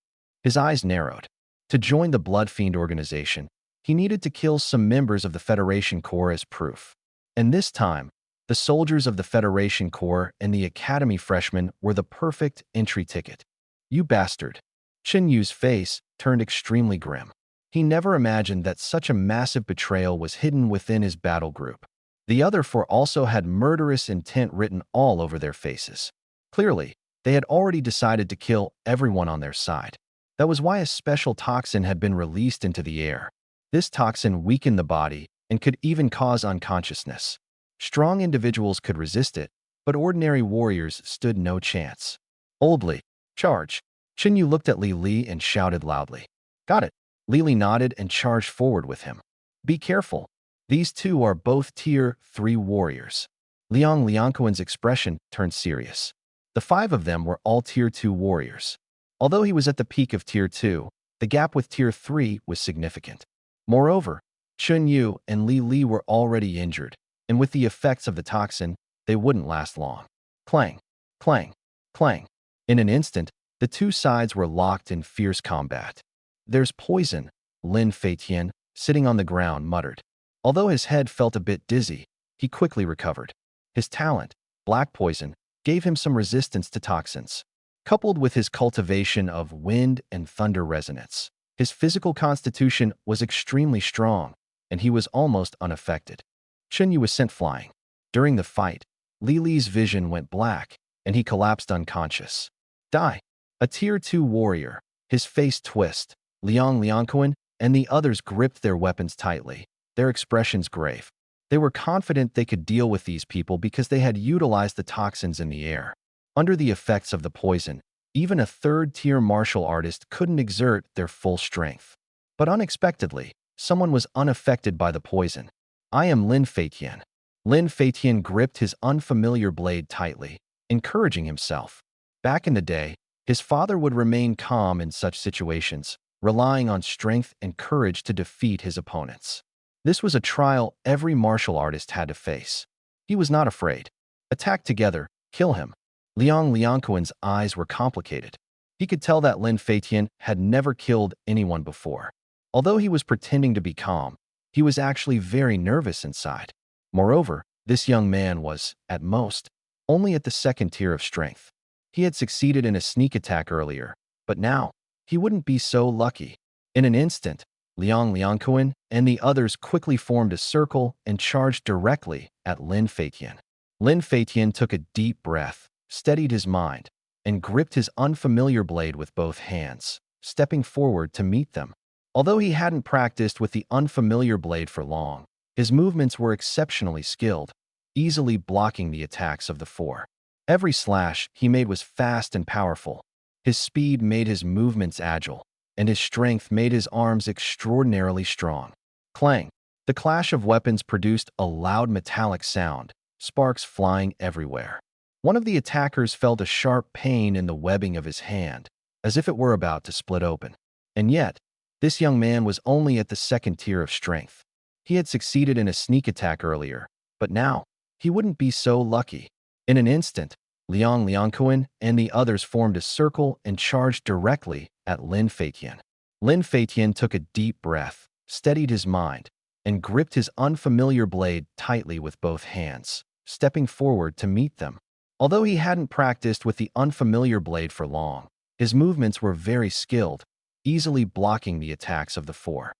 His eyes narrowed. To join the Blood Fiend organization, he needed to kill some members of the Federation Corps as proof. And this time, the soldiers of the Federation Corps and the Academy freshmen were the perfect entry ticket. You bastard. Chen Yu's face turned extremely grim. He never imagined that such a massive betrayal was hidden within his battle group. The other 4 also had murderous intent written all over their faces. Clearly, they had already decided to kill everyone on their side. That was why a special toxin had been released into the air. This toxin weakened the body and could even cause unconsciousness. Strong individuals could resist it, but ordinary warriors stood no chance. Boldly, charge. Chen Yu looked at Li Li and shouted loudly. Got it. Li Li nodded and charged forward with him. Be careful. These 2 are both Tier 3 warriors. Liangkuan's expression turned serious. The 5 of them were all Tier 2 warriors. Although he was at the peak of Tier 2, the gap with Tier 3 was significant. Moreover, Chen Yu and Li Li were already injured, and with the effects of the toxin, they wouldn't last long. Clang, clang, clang. In an instant, the 2 sides were locked in fierce combat. There's poison, Lin Feitian, sitting on the ground, muttered. Although his head felt a bit dizzy, he quickly recovered. His talent, black poison, gave him some resistance to toxins. Coupled with his cultivation of wind and thunder resonance, his physical constitution was extremely strong, and he was almost unaffected. Chen Yu was sent flying. During the fight, Li Li's vision went black, and he collapsed unconscious. Die. A Tier 2 warrior, his face twist, Liangkuan and the others gripped their weapons tightly, their expressions grave. They were confident they could deal with these people because they had utilized the toxins in the air. Under the effects of the poison, even a third-tier martial artist couldn't exert their full strength. But unexpectedly, someone was unaffected by the poison. I am Lin Feitian. Lin Feitian gripped his unfamiliar blade tightly, encouraging himself. Back in the day, his father would remain calm in such situations, relying on strength and courage to defeat his opponents. This was a trial every martial artist had to face. He was not afraid. Attack together, kill him. Liang Liangquan's eyes were complicated. He could tell that Lin Feitian had never killed anyone before. Although he was pretending to be calm, he was actually very nervous inside. Moreover, this young man was, at most, only at the second tier of strength. He had succeeded in a sneak attack earlier, but now, he wouldn't be so lucky. In an instant, Liang Liangquan and the others quickly formed a circle and charged directly at Lin Feitian. Lin Feitian took a deep breath, steadied his mind, and gripped his unfamiliar blade with both hands, stepping forward to meet them. Although he hadn't practiced with the unfamiliar blade for long, his movements were exceptionally skilled, easily blocking the attacks of the four. Every slash he made was fast and powerful. His speed made his movements agile, and his strength made his arms extraordinarily strong. Clang! The clash of weapons produced a loud metallic sound, sparks flying everywhere. One of the attackers felt a sharp pain in the webbing of his hand, as if it were about to split open. And yet, this young man was only at the second tier of strength. He had succeeded in a sneak attack earlier, but now, he wouldn't be so lucky. In an instant, Liang Liangquan and the others formed a circle and charged directly at Lin Feitian. Lin Feitian took a deep breath, steadied his mind, and gripped his unfamiliar blade tightly with both hands, stepping forward to meet them. Although he hadn't practiced with the unfamiliar blade for long, his movements were very skilled, easily blocking the attacks of the four.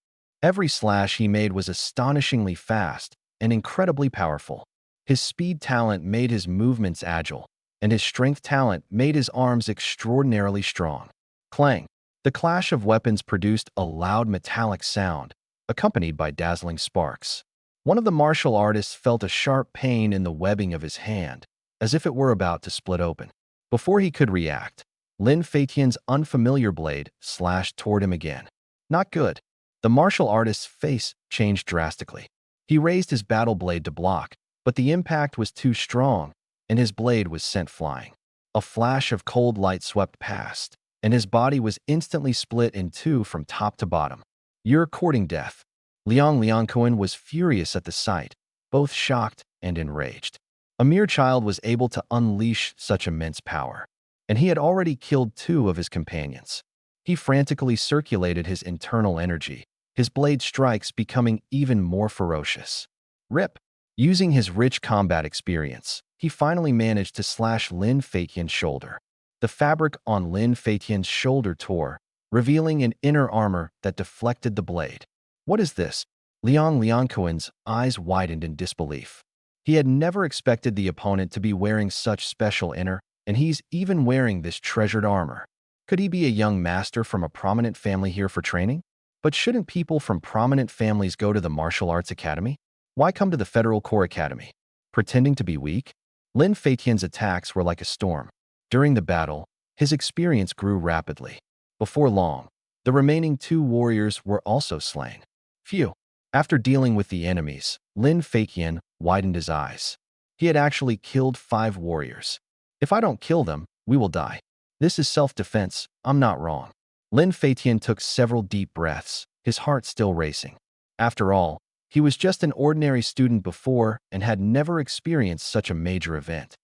Every slash he made was astonishingly fast and incredibly powerful. His speed talent made his movements agile, and his strength talent made his arms extraordinarily strong. Clang! The clash of weapons produced a loud metallic sound, accompanied by dazzling sparks. One of the martial artists felt a sharp pain in the webbing of his hand, as if it were about to split open. Before he could react, Lin Feitian's unfamiliar blade slashed toward him again. Not good. The martial artist's face changed drastically. He raised his battle blade to block, but the impact was too strong, and his blade was sent flying. A flash of cold light swept past, and his body was instantly split in two from top to bottom. You're courting death. Liang Liangquan was furious at the sight, both shocked and enraged. A mere child was able to unleash such immense power, and he had already killed two of his companions. He frantically circulated his internal energy, his blade strikes becoming even more ferocious. Rip! Using his rich combat experience, he finally managed to slash Lin Feitian's shoulder. The fabric on Lin Feitian's shoulder tore, revealing an inner armor that deflected the blade. What is this? Liang Liangquan's eyes widened in disbelief. He had never expected the opponent to be wearing such special inner, and he's even wearing this treasured armor. Could he be a young master from a prominent family here for training? But shouldn't people from prominent families go to the martial arts academy? Why come to the Federal Corps Academy? Pretending to be weak? Lin Feitian's attacks were like a storm. During the battle, his experience grew rapidly. Before long, the remaining two warriors were also slain. Phew! After dealing with the enemies, Lin Feitian widened his eyes. He had actually killed 5 warriors. If I don't kill them, we will die. This is self-defense, I'm not wrong. Lin Feitian took several deep breaths, his heart still racing. After all, he was just an ordinary student before and had never experienced such a major event.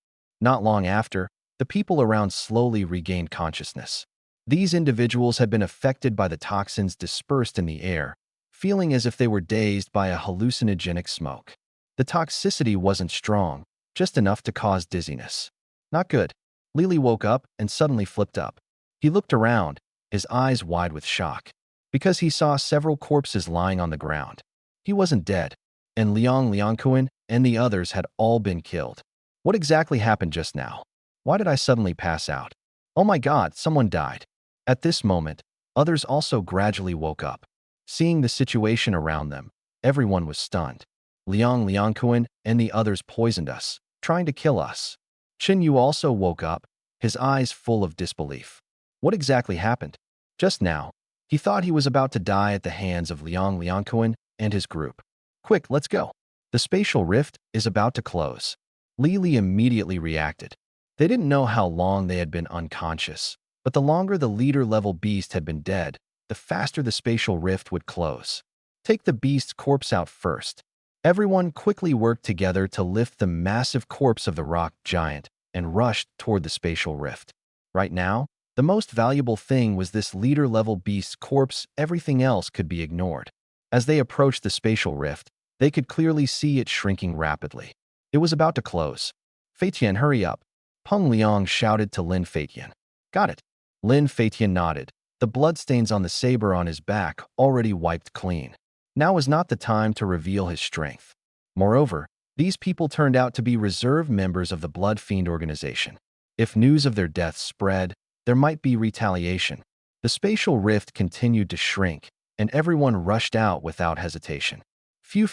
Not long after, the people around slowly regained consciousness. These individuals had been affected by the toxins dispersed in the air, feeling as if they were dazed by a hallucinogenic smoke. The toxicity wasn't strong, just enough to cause dizziness. Not good. Lili woke up and suddenly flipped up. He looked around, his eyes wide with shock, because he saw several corpses lying on the ground. He wasn't dead, and Liang Liangquan and the others had all been killed. What exactly happened just now? Why did I suddenly pass out? Oh my God, someone died. At this moment, others also gradually woke up. Seeing the situation around them, everyone was stunned. Liang Liangquan and the others poisoned us, trying to kill us. Qin Yu also woke up, his eyes full of disbelief. What exactly happened? Just now, he thought he was about to die at the hands of Liang Liangquan and his group. Quick, let's go. The spatial rift is about to close. Li Li immediately reacted. They didn't know how long they had been unconscious, but the longer the leader-level beast had been dead, the faster the spatial rift would close. Take the beast's corpse out first. Everyone quickly worked together to lift the massive corpse of the rock giant and rushed toward the spatial rift. Right now, the most valuable thing was this leader-level beast's corpse. Everything else could be ignored. As they approached the spatial rift, they could clearly see it shrinking rapidly. It was about to close. Feitian, hurry up. Peng Liang shouted to Lin Feitian. Got it. Lin Feitian nodded, the bloodstains on the saber on his back already wiped clean. Now was not the time to reveal his strength. Moreover, these people turned out to be reserve members of the Blood Fiend organization. If news of their deaths spread, there might be retaliation. The spatial rift continued to shrink, and everyone rushed out without hesitation.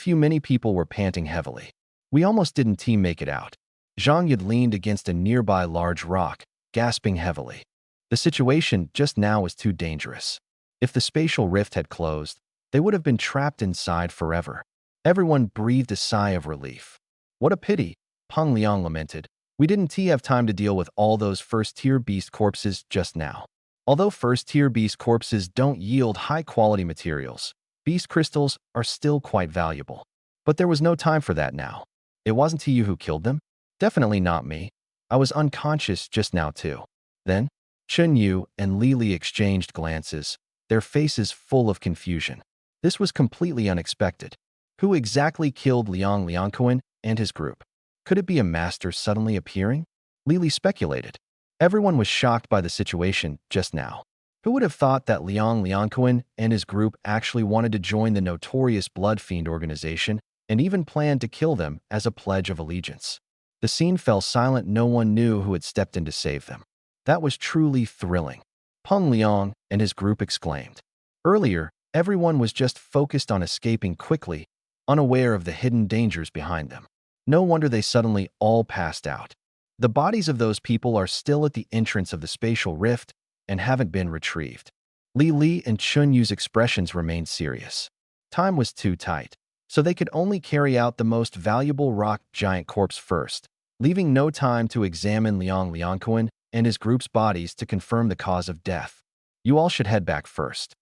Many people were panting heavily. We almost didn't team make it out. Zhang Yid leaned against a nearby large rock, gasping heavily. The situation just now was too dangerous. If the spatial rift had closed, they would have been trapped inside forever. Everyone breathed a sigh of relief. What a pity, Peng Liang lamented. We didn't have time to deal with all those first-tier beast corpses just now. Although first-tier beast corpses don't yield high-quality materials, beast crystals are still quite valuable. But there was no time for that now. It wasn't you who killed them? Definitely not me. I was unconscious just now too. Then, Chen Yu and Li Li exchanged glances, their faces full of confusion. This was completely unexpected. Who exactly killed Liang Liangquan and his group? Could it be a master suddenly appearing? Li Li speculated. Everyone was shocked by the situation just now. Who would have thought that Liang Liangquan and his group actually wanted to join the notorious Blood Fiend organization and even planned to kill them as a pledge of allegiance? The scene fell silent. No one knew who had stepped in to save them. That was truly thrilling. Peng Liang and his group exclaimed. Earlier, everyone was just focused on escaping quickly, unaware of the hidden dangers behind them. No wonder they suddenly all passed out. The bodies of those people are still at the entrance of the spatial rift and haven't been retrieved. Li Li and Chun Yu's expressions remained serious. Time was too tight, so they could only carry out the most valuable rock giant corpse first, leaving no time to examine Liang Liangquan and his group's bodies to confirm the cause of death. You all should head back first.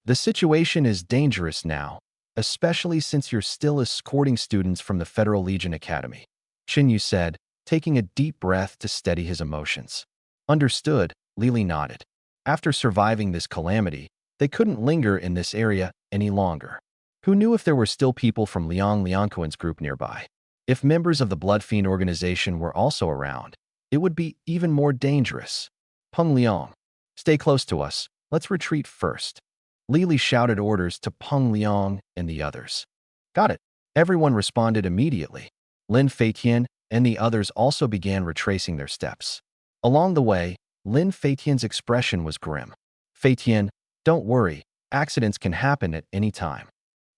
The situation is dangerous now, especially since you're still escorting students from the Federal Legion Academy, Chen Yu said, taking a deep breath to steady his emotions. Understood, Li Li nodded. After surviving this calamity, they couldn't linger in this area any longer. Who knew if there were still people from Liang Liangquan's group nearby? If members of the Blood Fiend organization were also around, it would be even more dangerous. Peng Liang, stay close to us. Let's retreat first. Li Li shouted orders to Peng Liang and the others. Got it. Everyone responded immediately. Lin Feitian and the others also began retracing their steps. Along the way, Lin Feitian's expression was grim. Feitian, don't worry. Accidents can happen at any time.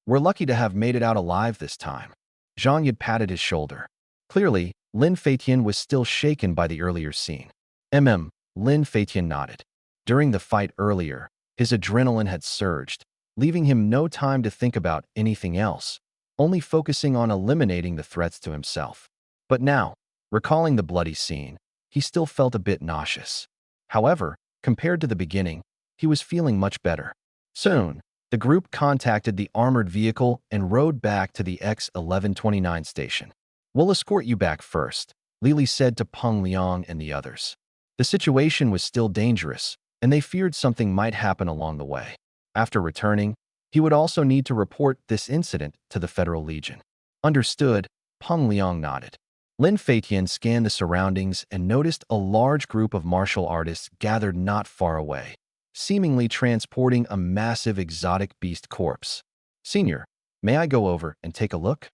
We're lucky to have made it out alive this time. Zhang Yid patted his shoulder. Clearly, Lin Feitian was still shaken by the earlier scene. Lin Feitian nodded. During the fight earlier, his adrenaline had surged, leaving him no time to think about anything else, only focusing on eliminating the threats to himself. But now, recalling the bloody scene, he still felt a bit nauseous. However, compared to the beginning, he was feeling much better. Soon, the group contacted the armored vehicle and rode back to the X-1129 station. We'll escort you back first, Li Li said to Peng Liang and the others. The situation was still dangerous, and they feared something might happen along the way. After returning, he would also need to report this incident to the Federal Legion. Understood, Peng Liang nodded. Lin Feitian scanned the surroundings and noticed a large group of martial artists gathered not far away, seemingly transporting a massive exotic beast corpse. Senior, may I go over and take a look?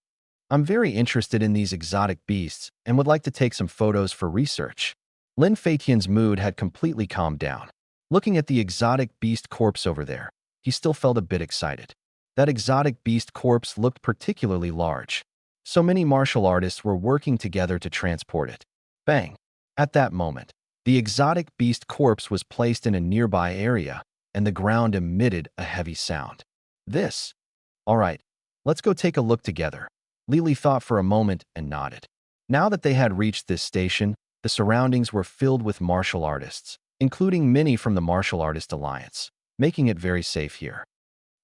I'm very interested in these exotic beasts and would like to take some photos for research. Lin Feitian's mood had completely calmed down. Looking at the exotic beast corpse over there, he still felt a bit excited. That exotic beast corpse looked particularly large. So many martial artists were working together to transport it. Bang! At that moment, the exotic beast corpse was placed in a nearby area, and the ground emitted a heavy sound. All right, let's go take a look together. Li Li thought for a moment and nodded. Now that they had reached this station, the surroundings were filled with martial artists, including many from the Martial Artist Alliance, making it very safe here.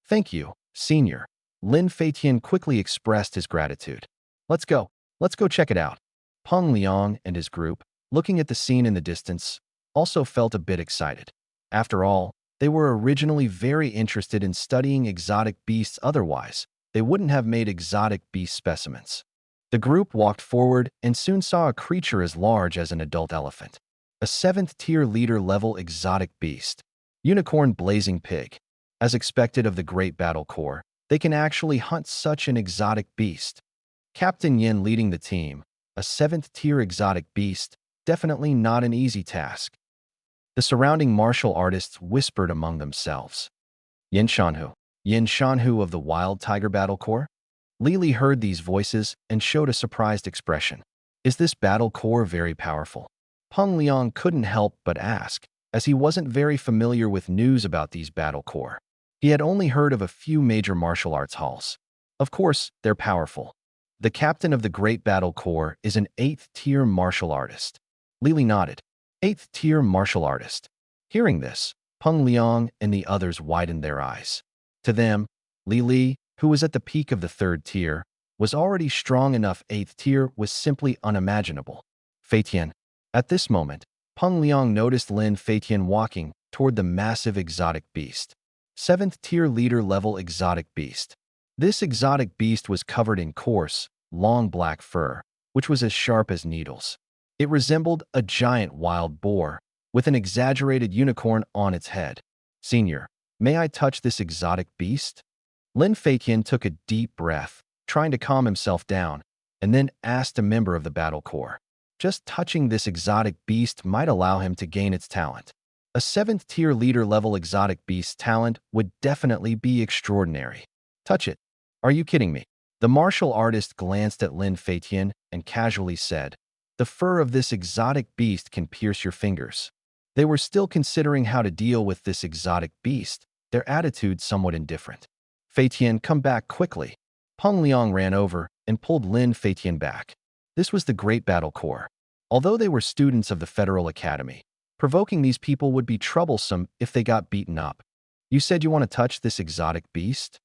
Thank you, Senior. Lin Feitian quickly expressed his gratitude. Let's go. Let's go check it out. Peng Liang and his group, looking at the scene in the distance, also felt a bit excited. After all, they were originally very interested in studying exotic beasts. Otherwise, they wouldn't have made exotic beast specimens. The group walked forward and soon saw a creature as large as an adult elephant. A 7th-tier leader-level exotic beast. Unicorn blazing pig. As expected of the Great Battle Corps, they can actually hunt such an exotic beast. Captain Yin leading the team, a 7th-tier exotic beast, definitely not an easy task. The surrounding martial artists whispered among themselves. Yin Shanhu of the Wild Tiger Battle Corps? Li heard these voices and showed a surprised expression. Is this battle corps very powerful? Peng Liang couldn't help but ask, as he wasn't very familiar with news about these battle corps. He had only heard of a few major martial arts halls. Of course, they're powerful. The captain of the Great Battle Corps is an 8th-tier martial artist. Li nodded. 8th-tier martial artist. Hearing this, Peng Liang and the others widened their eyes. To them, Li, who was at the peak of the 3rd tier, was already strong enough. 8th tier was simply unimaginable. Feitian. At this moment, Peng Liang noticed Lin Feitian walking toward the massive exotic beast. 7th-tier leader-level exotic beast. This exotic beast was covered in coarse, long black fur, which was as sharp as needles. It resembled a giant wild boar, with an exaggerated unicorn on its head. Senior, may I touch this exotic beast? Lin Feitian took a deep breath, trying to calm himself down, and then asked a member of the battle corps. Just touching this exotic beast might allow him to gain its talent. A 7th-tier leader-level exotic beast talent would definitely be extraordinary. Touch it. Are you kidding me? The martial artist glanced at Lin Feitian and casually said, the fur of this exotic beast can pierce your fingers. They were still considering how to deal with this exotic beast, their attitude somewhat indifferent. Feitian, come back quickly. Peng Liang ran over and pulled Lin Feitian back. This was the Great Battle Corps. Although they were students of the Federal Academy, provoking these people would be troublesome if they got beaten up. You said you want to touch this exotic beast?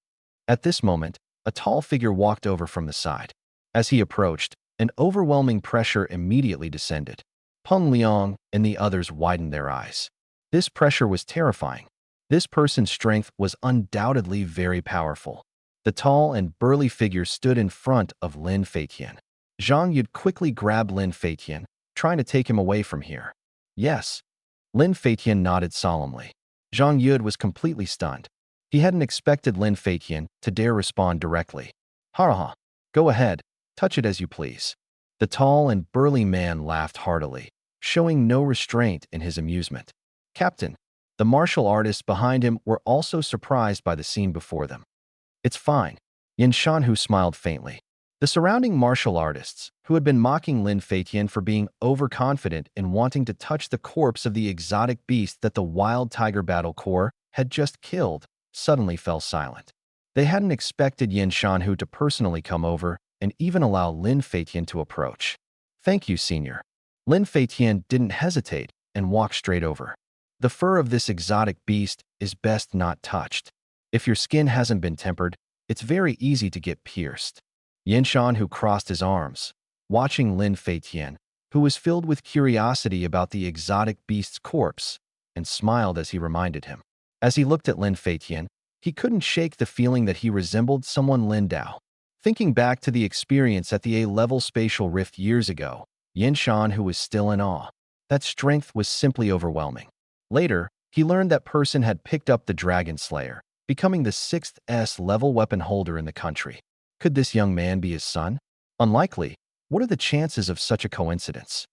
At this moment, a tall figure walked over from the side. As he approached, an overwhelming pressure immediately descended. Peng Liang and the others widened their eyes. This pressure was terrifying. This person's strength was undoubtedly very powerful. The tall and burly figure stood in front of Lin Feitian. Zhang Yud quickly grabbed Lin Feitian, trying to take him away from here. Yes. Lin Feitian nodded solemnly. Zhang Yud was completely stunned. He hadn't expected Lin Feitian to dare respond directly. Ha! Go ahead, touch it as you please. The tall and burly man laughed heartily, showing no restraint in his amusement. Captain, the martial artists behind him were also surprised by the scene before them. It's fine. Yin Shanhu smiled faintly. The surrounding martial artists, who had been mocking Lin Feitian for being overconfident in wanting to touch the corpse of the exotic beast that the Wild Tiger Battle Corps had just killed, suddenly fell silent. They hadn't expected Yin Shanhu to personally come over and even allow Lin Feitian to approach. Thank you, Senior. Lin Feitian didn't hesitate and walked straight over. The fur of this exotic beast is best not touched. If your skin hasn't been tempered, it's very easy to get pierced. Yin Shanhu crossed his arms, watching Lin Feitian, who was filled with curiosity about the exotic beast's corpse, and smiled as he reminded him. As he looked at Lin Feitian, he couldn't shake the feeling that he resembled someone Lin Dao. Thinking back to the experience at the A-level spatial rift years ago, Yin Shanhu was still in awe. That strength was simply overwhelming. Later, he learned that person had picked up the Dragon Slayer, becoming the 6th S-level weapon holder in the country. Could this young man be his son? Unlikely. What are the chances of such a coincidence?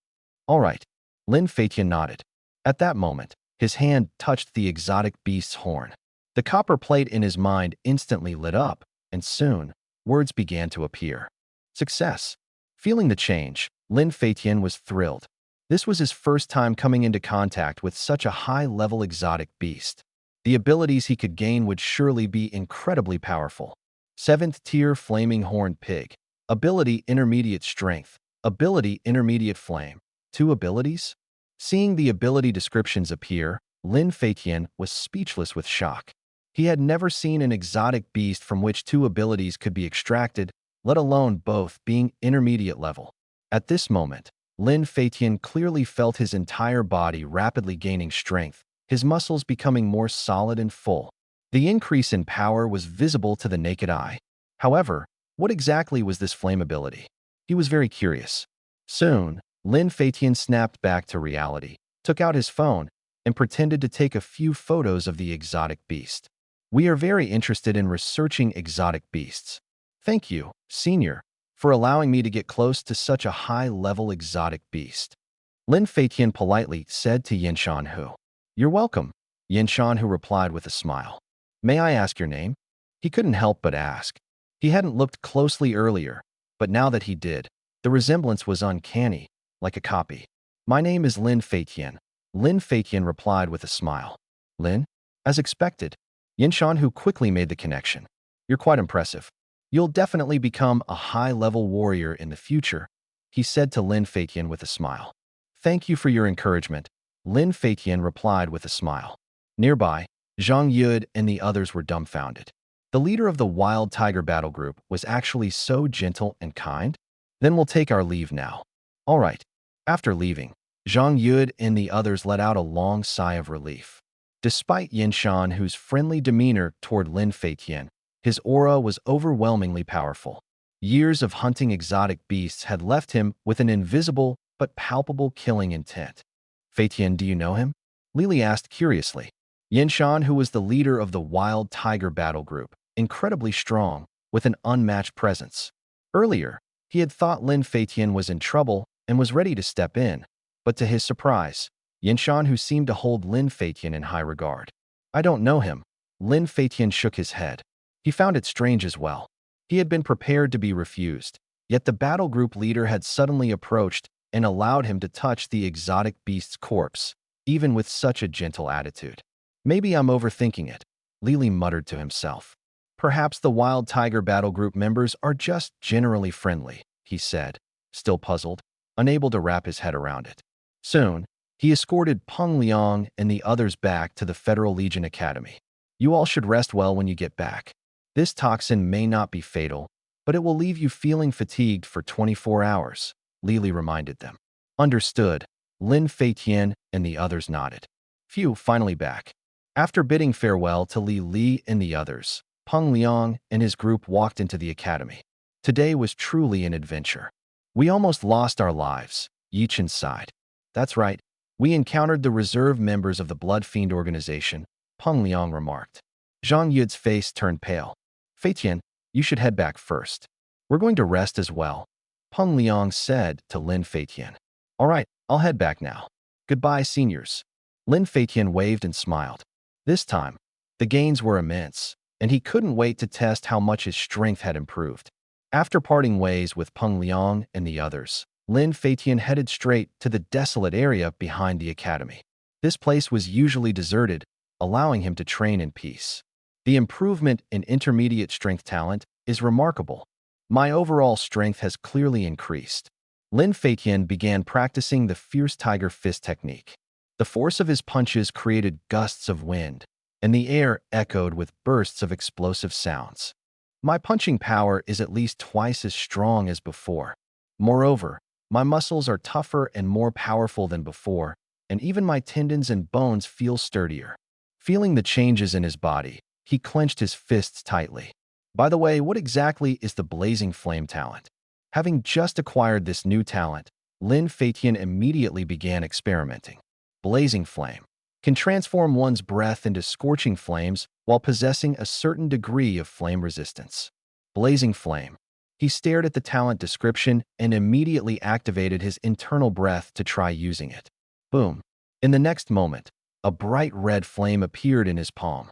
All right. Lin Feitian nodded. At that moment, his hand touched the exotic beast's horn. The copper plate in his mind instantly lit up, and soon, words began to appear. Success. Feeling the change, Lin Feitian was thrilled. This was his first time coming into contact with such a high-level exotic beast. The abilities he could gain would surely be incredibly powerful. 7th tier Flaming Horned Pig. Ability Intermediate Strength. Ability Intermediate Flame. 2 abilities? Seeing the ability descriptions appear, Lin Feitian was speechless with shock. He had never seen an exotic beast from which two abilities could be extracted, let alone both being intermediate level. At this moment, Lin Feitian clearly felt his entire body rapidly gaining strength, his muscles becoming more solid and full. The increase in power was visible to the naked eye. However, what exactly was this flame ability? He was very curious. Soon, Lin Feitian snapped back to reality, took out his phone, and pretended to take a few photos of the exotic beast. We are very interested in researching exotic beasts. Thank you, Senior, for allowing me to get close to such a high-level exotic beast. Lin Feitian politely said to Yin Shanhu. You're welcome, Yin Shanhu replied with a smile. May I ask your name? He couldn't help but ask. He hadn't looked closely earlier, but now that he did, the resemblance was uncanny, like a copy. My name is Lin Feitian. Lin Feitian replied with a smile. Lin? As expected. Yin Shanhu quickly made the connection. You're quite impressive. You'll definitely become a high-level warrior in the future, he said to Lin Feitian with a smile. Thank you for your encouragement, Lin Feitian replied with a smile. Nearby, Zhang Yud and the others were dumbfounded. The leader of the Wild Tiger Battle Group was actually so gentle and kind? Then we'll take our leave now. All right. After leaving, Zhang Yud and the others let out a long sigh of relief. Despite Yin Shanhu's friendly demeanor toward Lin Feitian, his aura was overwhelmingly powerful. Years of hunting exotic beasts had left him with an invisible but palpable killing intent. Feitian, do you know him? Lily asked curiously. Yin Shan, who was the leader of the Wild Tiger Battle Group, incredibly strong, with an unmatched presence. Earlier, he had thought Lin Feitian was in trouble and was ready to step in, but to his surprise, Yin Shan, who seemed to hold Lin Feitian in high regard. I don't know him. Lin Feitian shook his head. He found it strange as well. He had been prepared to be refused, yet the battle group leader had suddenly approached and allowed him to touch the exotic beast's corpse, even with such a gentle attitude. Maybe I'm overthinking it, Lily muttered to himself. Perhaps the Wild Tiger Battle Group members are just generally friendly, he said, still puzzled, unable to wrap his head around it. Soon, he escorted Peng Liang and the others back to the Federal Legion Academy. You all should rest well when you get back. This toxin may not be fatal, but it will leave you feeling fatigued for 24 hours, Lily reminded them. Understood, Lin Feitian and the others nodded. Phew, finally back. After bidding farewell to Li Li and the others, Peng Liang and his group walked into the academy. Today was truly an adventure. We almost lost our lives, Yi Chen sighed. That's right, we encountered the reserve members of the Blood Fiend organization, Peng Liang remarked. Zhang Yud's face turned pale. Feitian, you should head back first. We're going to rest as well, Peng Liang said to Lin Feitian. All right, I'll head back now. Goodbye, seniors. Lin Feitian waved and smiled. This time, the gains were immense, and he couldn't wait to test how much his strength had improved. After parting ways with Peng Liang and the others, Lin Feitian headed straight to the desolate area behind the academy. This place was usually deserted, allowing him to train in peace. The improvement in intermediate strength talent is remarkable. My overall strength has clearly increased. Lin Feitian began practicing the Fierce Tiger Fist technique. The force of his punches created gusts of wind, and the air echoed with bursts of explosive sounds. My punching power is at least twice as strong as before. Moreover, my muscles are tougher and more powerful than before, and even my tendons and bones feel sturdier. Feeling the changes in his body, he clenched his fists tightly. By the way, what exactly is the Blazing Flame talent? Having just acquired this new talent, Lin Feitian immediately began experimenting. Blazing Flame can transform one's breath into scorching flames while possessing a certain degree of flame resistance. Blazing Flame. He stared at the talent description and immediately activated his internal breath to try using it. Boom. In the next moment, a bright red flame appeared in his palm.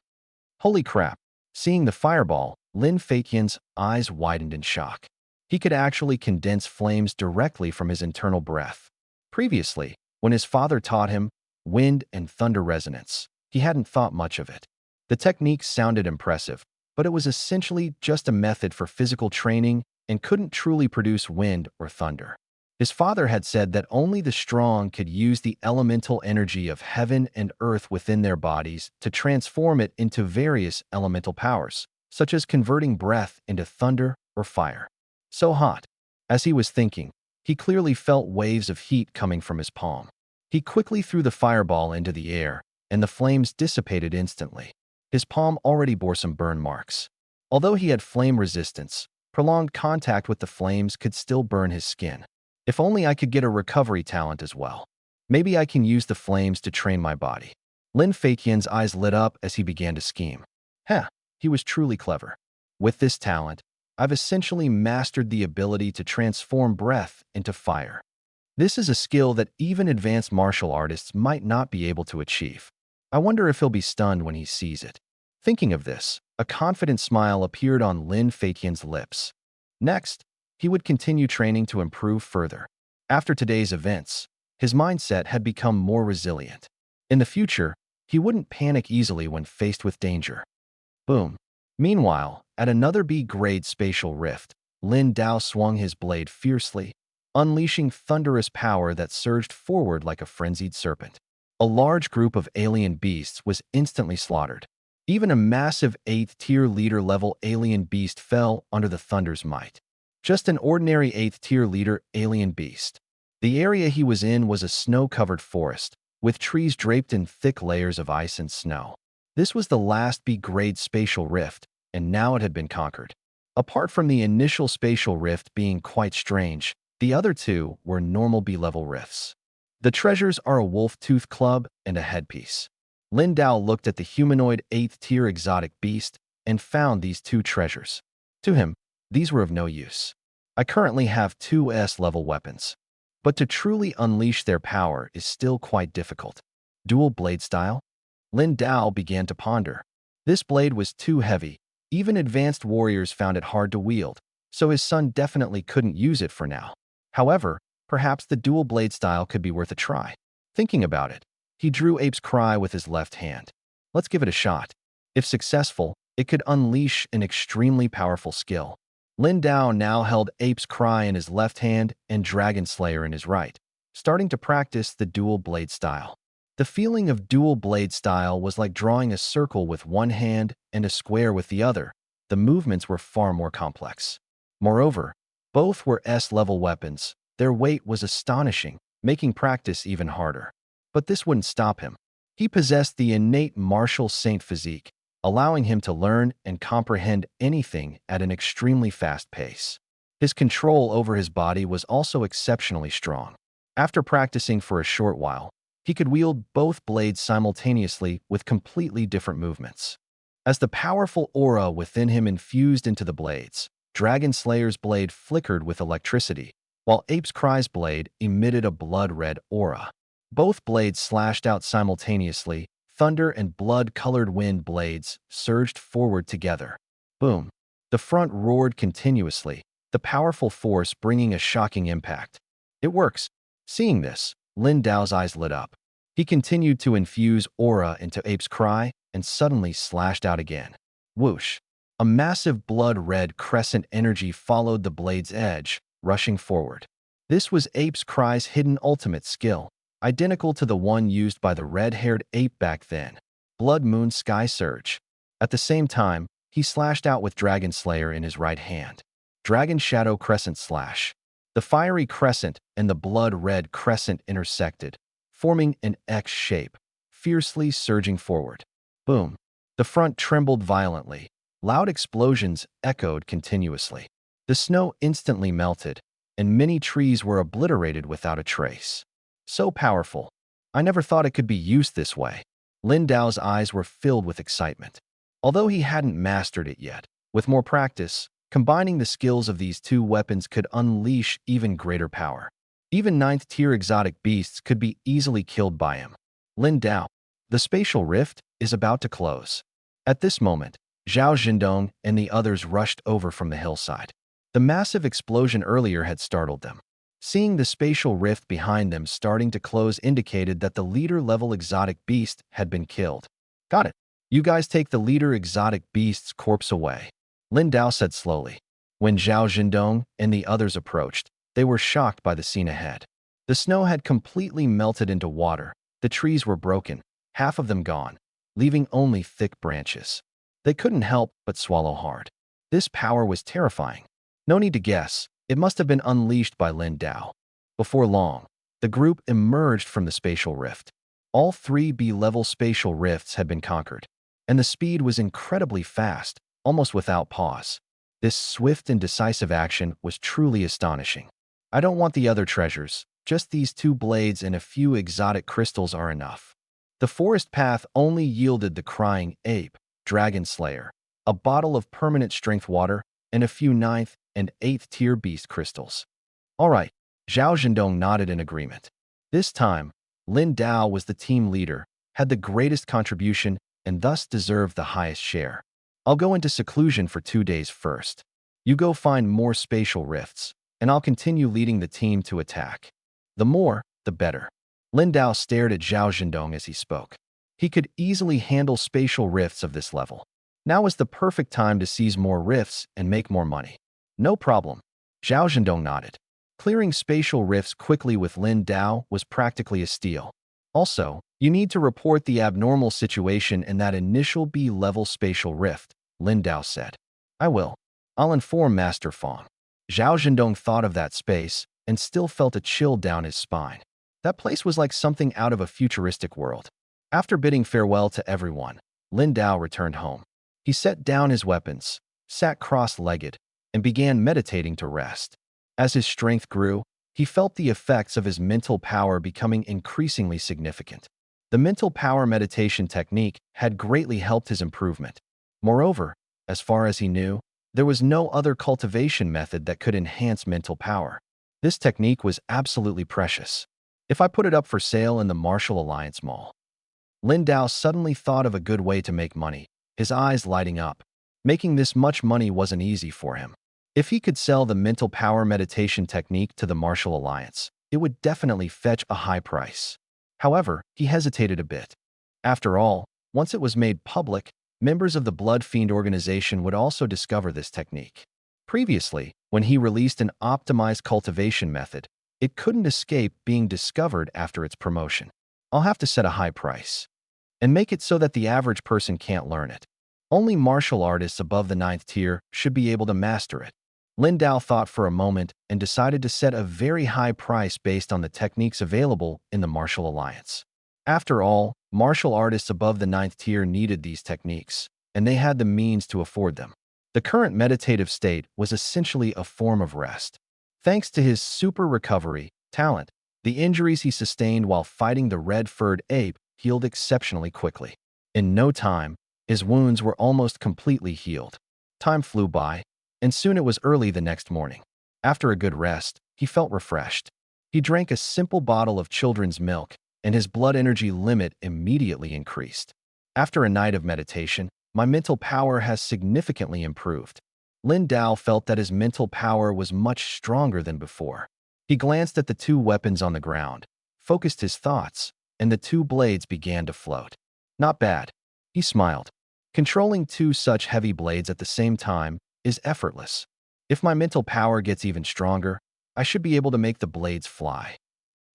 Holy crap! Seeing the fireball, Lin Feitian's eyes widened in shock. He could actually condense flames directly from his internal breath. Previously, when his father taught him wind and thunder resonance, he hadn't thought much of it. The technique sounded impressive, but it was essentially just a method for physical training and couldn't truly produce wind or thunder. His father had said that only the strong could use the elemental energy of heaven and earth within their bodies to transform it into various elemental powers, such as converting breath into thunder or fire. So hot. As he was thinking, he clearly felt waves of heat coming from his palm. He quickly threw the fireball into the air, and the flames dissipated instantly. His palm already bore some burn marks. Although he had flame resistance, prolonged contact with the flames could still burn his skin. If only I could get a recovery talent as well. Maybe I can use the flames to train my body. Lin Feiqian's eyes lit up as he began to scheme. He was truly clever. With this talent, I've essentially mastered the ability to transform breath into fire. This is a skill that even advanced martial artists might not be able to achieve. I wonder if he'll be stunned when he sees it. Thinking of this, a confident smile appeared on Lin Feiqian's lips. Next, he would continue training to improve further. After today's events, his mindset had become more resilient. In the future, he wouldn't panic easily when faced with danger. Boom. Meanwhile, at another B-grade spatial rift, Lin Dao swung his blade fiercely, unleashing thunderous power that surged forward like a frenzied serpent. A large group of alien beasts was instantly slaughtered. Even a massive 8th-tier leader-level alien beast fell under the thunder's might. Just an ordinary 8th-tier leader alien beast. The area he was in was a snow-covered forest, with trees draped in thick layers of ice and snow. This was the last B-grade spatial rift, and now it had been conquered. Apart from the initial spatial rift being quite strange, the other two were normal B-level rifts. The treasures are a wolf-tooth club and a headpiece. Lin Dao looked at the humanoid 8th-tier exotic beast and found these two treasures. To him, these were of no use. I currently have 2 S-level weapons, but to truly unleash their power is still quite difficult. Dual blade style? Lin Dao began to ponder. This blade was too heavy. Even advanced warriors found it hard to wield, so his son definitely couldn't use it for now. However, perhaps the dual blade style could be worth a try. Thinking about it, he drew Ape's Cry with his left hand. Let's give it a shot. If successful, it could unleash an extremely powerful skill. Lin Dao now held Ape's Cry in his left hand and Dragon Slayer in his right, starting to practice the dual blade style. The feeling of dual blade style was like drawing a circle with one hand and a square with the other. The movements were far more complex. Moreover, both were S-level weapons. Their weight was astonishing, making practice even harder. But this wouldn't stop him. He possessed the innate martial saint physique, allowing him to learn and comprehend anything at an extremely fast pace. His control over his body was also exceptionally strong. After practicing for a short while, he could wield both blades simultaneously with completely different movements. As the powerful aura within him infused into the blades, Dragon Slayer's blade flickered with electricity, while Ape's Cry's blade emitted a blood-red aura. Both blades slashed out simultaneously. Thunder and blood-colored wind blades surged forward together. Boom! The front roared continuously, the powerful force bringing a shocking impact. It works. Seeing this, Lin Dao's eyes lit up. He continued to infuse aura into Ape's Cry and suddenly slashed out again. Whoosh! A massive blood-red crescent energy followed the blade's edge, rushing forward. This was Ape's Cry's hidden ultimate skill, identical to the one used by the red-haired ape back then. Blood Moon Sky Surge. At the same time, he slashed out with Dragon Slayer in his right hand. Dragon Shadow Crescent Slash. The fiery crescent and the blood-red crescent intersected, forming an X shape, fiercely surging forward. Boom! The front trembled violently. Loud explosions echoed continuously. The snow instantly melted, and many trees were obliterated without a trace. So powerful. I never thought it could be used this way. Lin Dao's eyes were filled with excitement. Although he hadn't mastered it yet, with more practice, combining the skills of these two weapons could unleash even greater power. Even 9th-tier exotic beasts could be easily killed by him. Lin Dao. The spatial rift is about to close. At this moment, Zhao Zhendong and the others rushed over from the hillside. The massive explosion earlier had startled them. Seeing the spatial rift behind them starting to close indicated that the leader-level exotic beast had been killed. Got it. You guys take the leader exotic beast's corpse away, Lin Dao said slowly. When Zhao Zhendong and the others approached, They were shocked by the scene ahead. The snow had completely melted into water. The trees were broken, half of them gone, leaving only thick branches. They couldn't help but swallow hard. This power was terrifying. No need to guess, it must have been unleashed by Lin Dao. Before long, the group emerged from the spatial rift. All three B-level spatial rifts had been conquered, and the speed was incredibly fast, almost without pause. This swift and decisive action was truly astonishing. I don't want the other treasures, just these 2 blades and a few exotic crystals are enough. The forest path only yielded the crying ape, dragon slayer, a bottle of permanent strength water, and a few 9th and 8th tier beast crystals. All right, Zhao Zhendong nodded in agreement. This time, Lin Dao was the team leader, had the greatest contribution, and thus deserved the highest share. I'll go into seclusion for 2 days first. You go find more spatial rifts, and I'll continue leading the team to attack. The more, the better. Lin Dao stared at Zhao Zhendong as he spoke. He could easily handle spatial rifts of this level. Now was the perfect time to seize more rifts and make more money. No problem. Zhao Zhendong nodded. Clearing spatial rifts quickly with Lin Dao was practically a steal. Also, you need to report the abnormal situation in that initial B-level spatial rift, Lin Dao said. I will. I'll inform Master Fong. Zhao Zhendong thought of that space and still felt a chill down his spine. That place was like something out of a futuristic world. After bidding farewell to everyone, Lin Dao returned home. He set down his weapons, sat cross-legged, and began meditating to rest. As his strength grew, he felt the effects of his mental power becoming increasingly significant. The mental power meditation technique had greatly helped his improvement. Moreover, as far as he knew, there was no other cultivation method that could enhance mental power. This technique was absolutely precious. If I put it up for sale in the Martial Alliance Mall. Lin Dao suddenly thought of a good way to make money, his eyes lighting up. Making this much money wasn't easy for him. If he could sell the mental power meditation technique to the Martial Alliance, it would definitely fetch a high price. However, he hesitated a bit. After all, once it was made public, members of the Blood Fiend organization would also discover this technique. Previously, when he released an optimized cultivation method, it couldn't escape being discovered after its promotion. I'll have to set a high price and make it so that the average person can't learn it. Only martial artists above the 9th tier should be able to master it. Lin Dao thought for a moment and decided to set a very high price based on the techniques available in the Martial Alliance. After all, martial artists above the 9th tier needed these techniques, and they had the means to afford them. The current meditative state was essentially a form of rest. Thanks to his super recovery talent, the injuries he sustained while fighting the red-furred ape healed exceptionally quickly. In no time, his wounds were almost completely healed. Time flew by, and soon it was early the next morning. After a good rest, he felt refreshed. He drank a simple bottle of children's milk, and his blood energy limit immediately increased. After a night of meditation, my mental power has significantly improved. Lin Dao felt that his mental power was much stronger than before. He glanced at the 2 weapons on the ground, focused his thoughts, and the 2 blades began to float. Not bad. He smiled. Controlling 2 such heavy blades at the same time is effortless. If my mental power gets even stronger, I should be able to make the blades fly.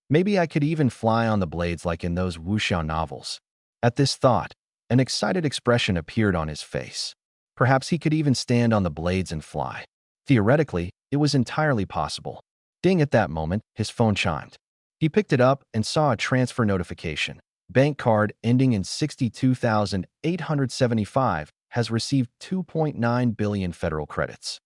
Maybe I could even fly on the blades like in those wuxiao novels. At this thought, an excited expression appeared on his face. Perhaps he could even stand on the blades and fly. Theoretically, it was entirely possible. Ding, at that moment, his phone chimed. He picked it up and saw a transfer notification. Bank card ending in 62,875 has received 2.9 billion federal credits.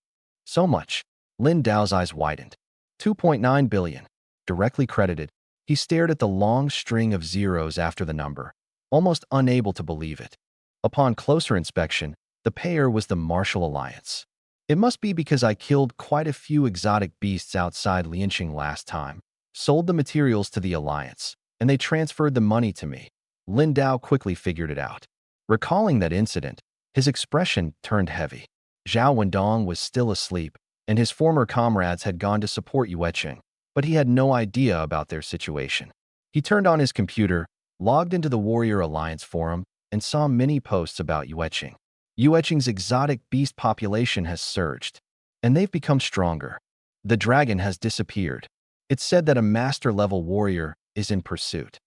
So much. Lin Dao's eyes widened. 2.9 billion. Directly credited. He stared at the long string of zeros after the number, almost unable to believe it. Upon closer inspection, the payer was the Martial Alliance. It must be because I killed quite a few exotic beasts outside Lianqing last time, sold the materials to the Alliance, and they transferred the money to me. Lin Dao quickly figured it out. Recalling that incident, his expression turned heavy. Zhao Wendong was still asleep, and his former comrades had gone to support Yueqing, but he had no idea about their situation. He turned on his computer, logged into the Warrior Alliance forum, and saw many posts about Yueqing. Yueqing's exotic beast population has surged, and they've become stronger. The dragon has disappeared. It's said that a master-level warrior is in pursuit.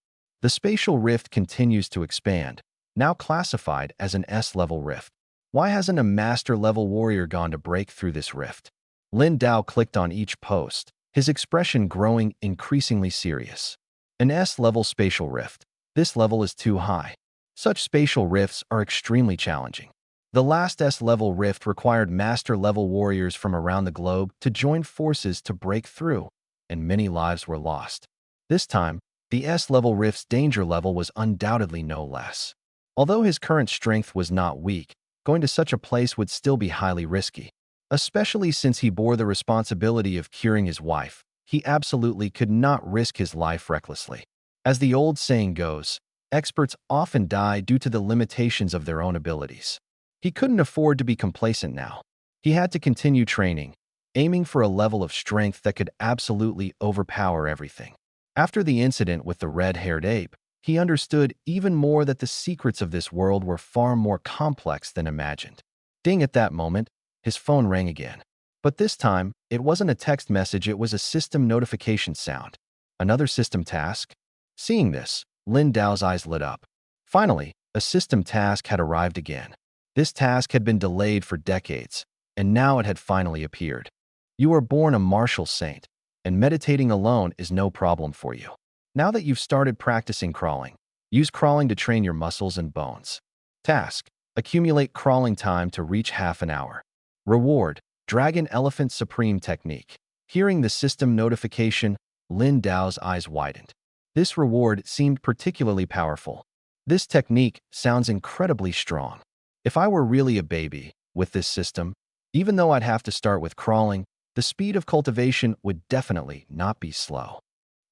The spatial rift continues to expand, now classified as an S-level rift. Why hasn't a master-level warrior gone to break through this rift? Lin Dao clicked on each post, his expression growing increasingly serious. An S-level spatial rift. This level is too high. Such spatial rifts are extremely challenging. The last S-level rift required master-level warriors from around the globe to join forces to break through, and many lives were lost. This time, the S-level rift's danger level was undoubtedly no less. Although his current strength was not weak, going to such a place would still be highly risky. Especially since he bore the responsibility of curing his wife, he absolutely could not risk his life recklessly. As the old saying goes, experts often die due to the limitations of their own abilities. He couldn't afford to be complacent now. He had to continue training, aiming for a level of strength that could absolutely overpower everything. After the incident with the red-haired ape, he understood even more that the secrets of this world were far more complex than imagined. Ding! At that moment, his phone rang again. But this time, it wasn't a text message, it was a system notification sound. Another system task? Seeing this, Lin Dao's eyes lit up. Finally, a system task had arrived again. This task had been delayed for decades, and now it had finally appeared. You were born a martial saint, and meditating alone is no problem for you. Now that you've started practicing crawling, use crawling to train your muscles and bones. Task: accumulate crawling time to reach half an hour. Reward: Dragon Elephant Supreme Technique. Hearing the system notification, Lin Dao's eyes widened. This reward seemed particularly powerful. This technique sounds incredibly strong. If I were really a baby, with this system, even though I'd have to start with crawling, the speed of cultivation would definitely not be slow.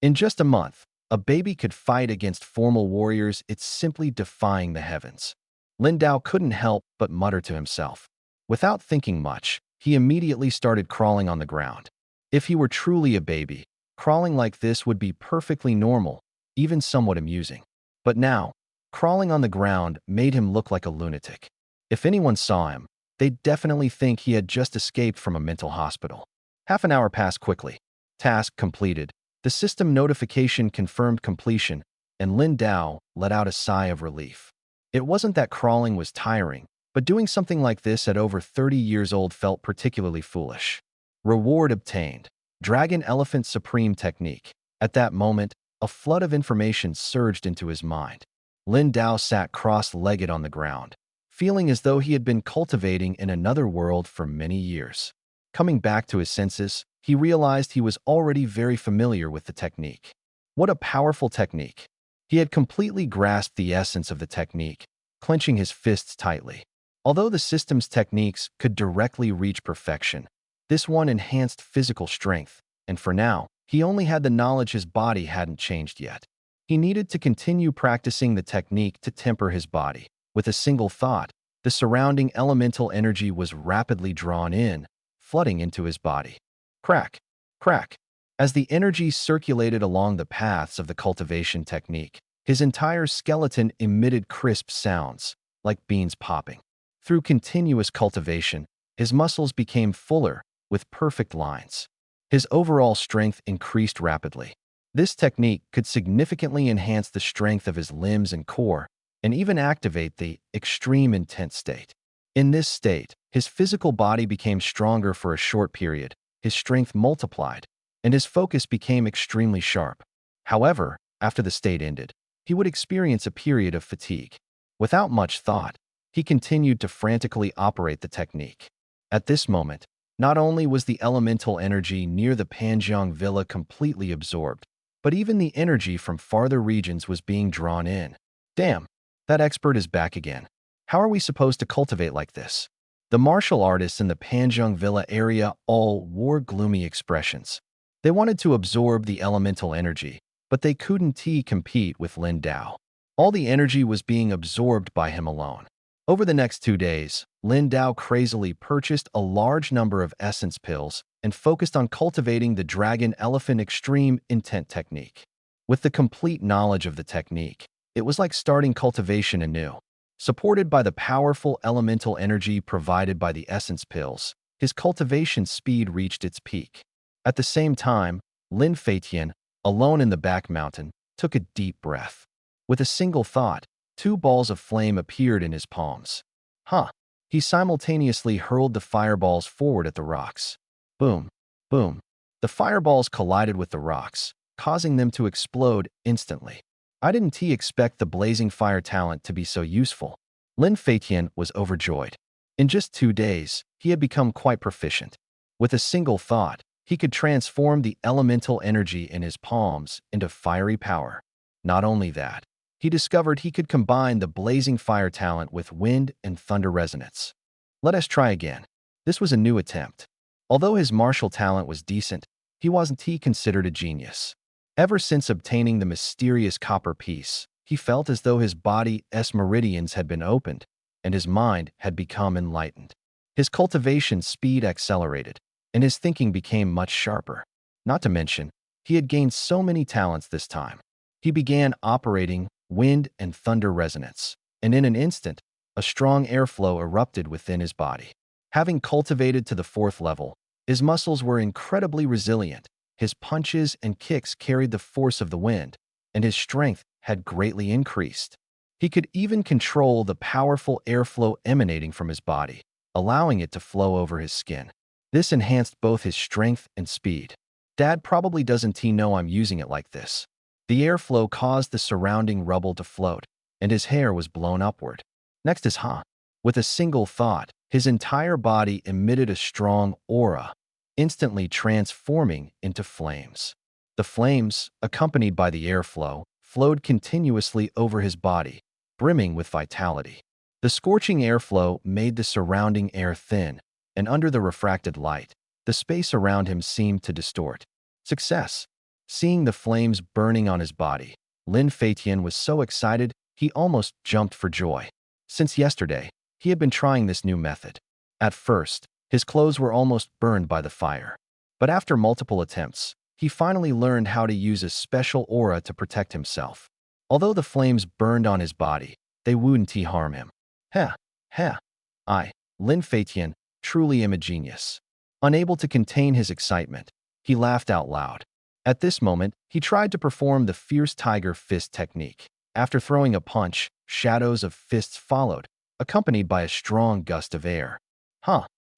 In just a month, a baby could fight against formal warriors. It's simply defying the heavens. Lin Dao couldn't help but mutter to himself. Without thinking much, he immediately started crawling on the ground. If he were truly a baby, crawling like this would be perfectly normal, even somewhat amusing. But now, crawling on the ground made him look like a lunatic. If anyone saw him, they'd definitely think he had just escaped from a mental hospital. Half an hour passed quickly. Task completed. The system notification confirmed completion, and Lin Dao let out a sigh of relief. It wasn't that crawling was tiring, but doing something like this at over 30 years old felt particularly foolish. Reward obtained. Dragon Elephant Supreme Technique. At that moment, a flood of information surged into his mind. Lin Dao sat cross-legged on the ground, feeling as though he had been cultivating in another world for many years. Coming back to his senses, he realized he was already very familiar with the technique. What a powerful technique! He had completely grasped the essence of the technique, clenching his fists tightly. Although the system's techniques could directly reach perfection, this one enhanced physical strength, and for now, he only had the knowledge his body hadn't changed yet. He needed to continue practicing the technique to temper his body. With a single thought, the surrounding elemental energy was rapidly drawn in, flooding into his body. Crack, crack. As the energy circulated along the paths of the cultivation technique, his entire skeleton emitted crisp sounds, like beans popping. Through continuous cultivation, his muscles became fuller, with perfect lines. His overall strength increased rapidly. This technique could significantly enhance the strength of his limbs and core, and even activate the extreme intense state. In this state, his physical body became stronger for a short period, his strength multiplied, and his focus became extremely sharp. However, after the state ended, he would experience a period of fatigue. Without much thought, he continued to frantically operate the technique. At this moment, not only was the elemental energy near the Panjiang Villa completely absorbed, but even the energy from farther regions was being drawn in. Damn, that expert is back again. How are we supposed to cultivate like this? The martial artists in the Panjiang Villa area all wore gloomy expressions. They wanted to absorb the elemental energy, but they couldn't compete with Lin Dao. All the energy was being absorbed by him alone. Over the next 2 days, Lin Dao crazily purchased a large number of essence pills and focused on cultivating the Dragon Elephant Extreme Intent technique. With the complete knowledge of the technique, it was like starting cultivation anew. Supported by the powerful elemental energy provided by the essence pills, his cultivation speed reached its peak. At the same time, Lin Feitian, alone in the back mountain, took a deep breath. With a single thought, two balls of flame appeared in his palms. Huh. He simultaneously hurled the fireballs forward at the rocks. Boom, boom. The fireballs collided with the rocks, causing them to explode instantly. I didn't expect the blazing fire talent to be so useful. Lin Feitian was overjoyed. In just 2 days, he had become quite proficient. With a single thought, he could transform the elemental energy in his palms into fiery power. Not only that, he discovered he could combine the blazing fire talent with wind and thunder resonance. Let us try again. This was a new attempt. Although his martial talent was decent, he wasn't considered a genius. Ever since obtaining the mysterious copper piece, he felt as though his body's meridians had been opened, and his mind had become enlightened. His cultivation speed accelerated, and his thinking became much sharper. Not to mention, he had gained so many talents this time. He began operating wind and thunder resonance, and in an instant, a strong airflow erupted within his body. Having cultivated to the 4th level, his muscles were incredibly resilient. His punches and kicks carried the force of the wind, and his strength had greatly increased. He could even control the powerful airflow emanating from his body, allowing it to flow over his skin. This enhanced both his strength and speed. Dad probably doesn't know I'm using it like this. The airflow caused the surrounding rubble to float, and his hair was blown upward. Next is Ha. With a single thought, his entire body emitted a strong aura, instantly transforming into flames. The flames, accompanied by the airflow, flowed continuously over his body, brimming with vitality. The scorching airflow made the surrounding air thin, and under the refracted light, the space around him seemed to distort. Success! Seeing the flames burning on his body, Lin Feitian was so excited he almost jumped for joy. Since yesterday, he had been trying this new method. At first, his clothes were almost burned by the fire. But after multiple attempts, he finally learned how to use a special aura to protect himself. Although the flames burned on his body, they wouldn't harm him. Heh, heh. Lin Feitian, truly am a genius. Unable to contain his excitement, he laughed out loud. At this moment, he tried to perform the fierce tiger fist technique. After throwing a punch, shadows of fists followed, accompanied by a strong gust of air.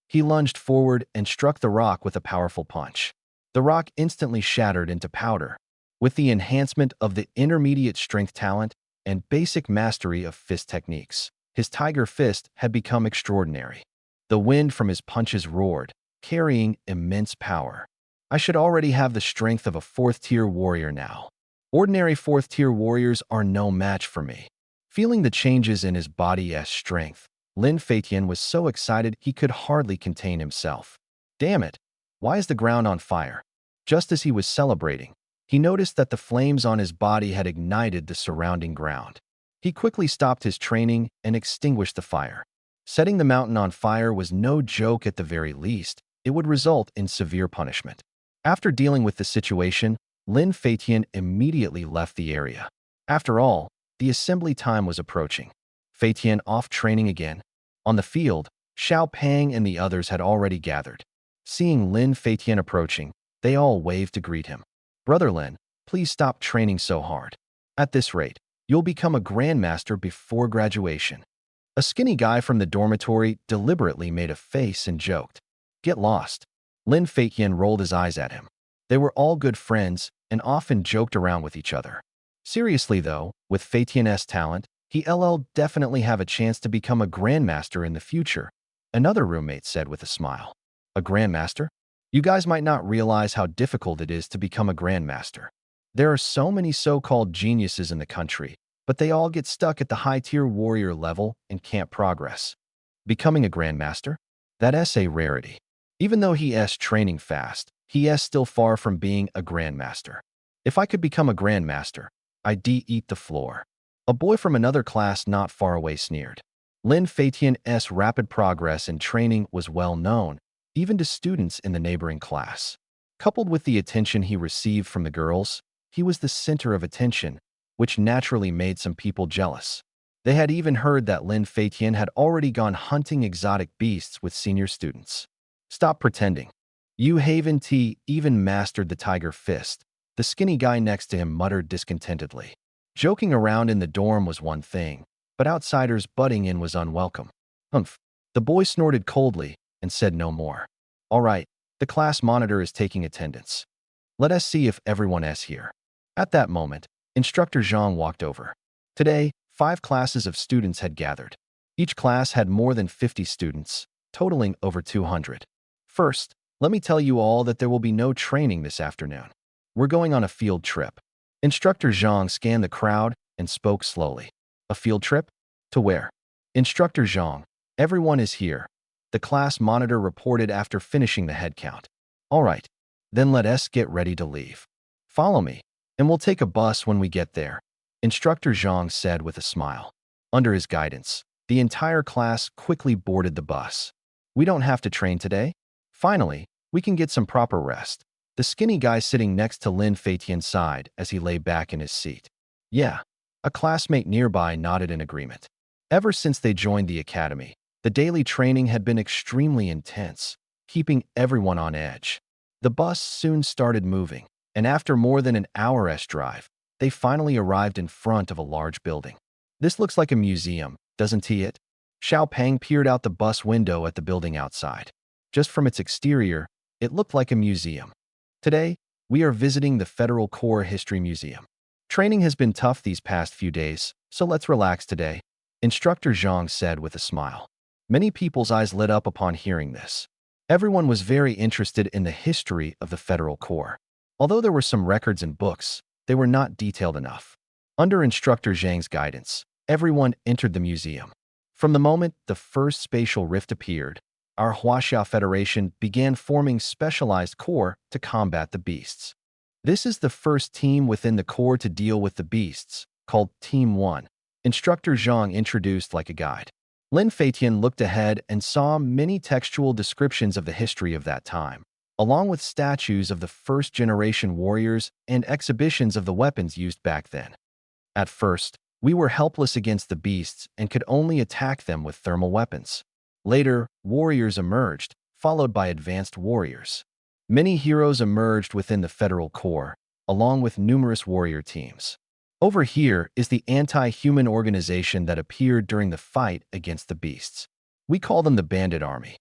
He lunged forward and struck the rock with a powerful punch. The rock instantly shattered into powder. With the enhancement of the intermediate strength talent and basic mastery of fist techniques, his tiger fist had become extraordinary. The wind from his punches roared, carrying immense power. I should already have the strength of a 4th-tier warrior now. Ordinary 4th-tier warriors are no match for me. Feeling the changes in his body's strength, Lin Feitian was so excited he could hardly contain himself. Damn it! Why is the ground on fire? Just as he was celebrating, he noticed that the flames on his body had ignited the surrounding ground. He quickly stopped his training and extinguished the fire. Setting the mountain on fire was no joke at the very least. It would result in severe punishment. After dealing with the situation, Lin Feitian immediately left the area. After all, the assembly time was approaching. Feitian off training again. On the field, Xiao Pang and the others had already gathered. Seeing Lin Feitian approaching, they all waved to greet him. Brother Lin, please stop training so hard. At this rate, you'll become a grandmaster before graduation. A skinny guy from the dormitory deliberately made a face and joked. Get lost. Lin Feitian rolled his eyes at him. They were all good friends and often joked around with each other. Seriously though, with Feitian's talent, he'll definitely have a chance to become a grandmaster in the future, another roommate said with a smile. A grandmaster? You guys might not realize how difficult it is to become a grandmaster. There are so many so-called geniuses in the country, but they all get stuck at the high-tier warrior level and can't progress. Becoming a grandmaster? That's a rarity. Even though he's training fast, he's still far from being a grandmaster. If I could become a grandmaster, I'd eat the floor. A boy from another class not far away sneered. Lin Feitian's rapid progress in training was well known, even to students in the neighboring class. Coupled with the attention he received from the girls, he was the center of attention, which naturally made some people jealous. They had even heard that Lin Feitian had already gone hunting exotic beasts with senior students. Stop pretending. Yu Haven T even mastered the tiger fist. The skinny guy next to him muttered discontentedly. Joking around in the dorm was one thing, but outsiders butting in was unwelcome. Humph. The boy snorted coldly and said no more. All right, the class monitor is taking attendance. Let us see if everyone is here. At that moment, Instructor Zhang walked over. Today, 5 classes of students had gathered. Each class had more than 50 students, totaling over 200. First, let me tell you all that there will be no training this afternoon. We're going on a field trip. Instructor Zhang scanned the crowd and spoke slowly. A field trip? To where? Instructor Zhang, everyone is here. The class monitor reported after finishing the head count. All right, then let us get ready to leave. Follow me, and we'll take a bus when we get there, Instructor Zhang said with a smile. Under his guidance, the entire class quickly boarded the bus. We don't have to train today. Finally, we can get some proper rest. The skinny guy sitting next to Lin Feitian sighed as he lay back in his seat. Yeah, a classmate nearby nodded in agreement. Ever since they joined the academy, the daily training had been extremely intense, keeping everyone on edge. The bus soon started moving, and after more than an hour's drive, they finally arrived in front of a large building. This looks like a museum, doesn't it? Xiao Peng peered out the bus window at the building outside. Just from its exterior, it looked like a museum. Today, we are visiting the Federal Corps History Museum. Training has been tough these past few days, so let's relax today, Instructor Zhang said with a smile. Many people's eyes lit up upon hearing this. Everyone was very interested in the history of the Federal Corps. Although there were some records and books, they were not detailed enough. Under Instructor Zhang's guidance, everyone entered the museum. From the moment the first spatial rift appeared, our Huaxia Federation began forming specialized corps to combat the beasts. This is the first team within the corps to deal with the beasts, called Team 1. Instructor Zhang introduced like a guide. Lin Feitian looked ahead and saw many textual descriptions of the history of that time, along with statues of the first-generation warriors and exhibitions of the weapons used back then. At first, we were helpless against the beasts and could only attack them with thermal weapons. Later, warriors emerged, followed by advanced warriors. Many heroes emerged within the Federal Corps, along with numerous warrior teams. Over here is the anti-human organization that appeared during the fight against the beasts. We call them the Bandit Army.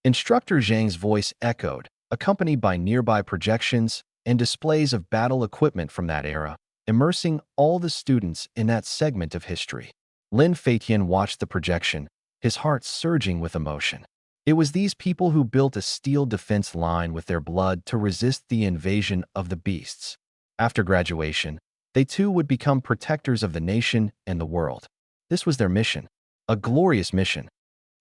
Instructor Zhang's voice echoed, accompanied by nearby projections and displays of battle equipment from that era, immersing all the students in that segment of history. Lin Feitian watched the projection, his heart surging with emotion. It was these people who built a steel defense line with their blood to resist the invasion of the beasts. After graduation, they too would become protectors of the nation and the world. This was their mission, a glorious mission.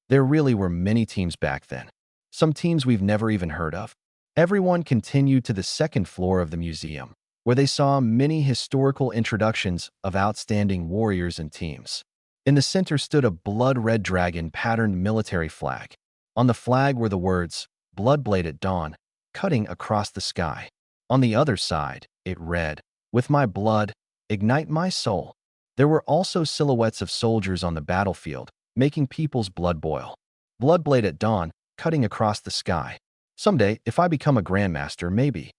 There really were many teams back then, some teams we've never even heard of. Everyone continued to the second floor of the museum, where they saw many historical introductions of outstanding warriors and teams. In the center stood a blood-red dragon-patterned military flag. On the flag were the words, "Bloodblade at dawn," cutting across the sky. On the other side, it read, "With my blood, ignite my soul." There were also silhouettes of soldiers on the battlefield, making people's blood boil. Bloodblade at dawn, cutting across the sky. Someday, if I become a grandmaster, maybe.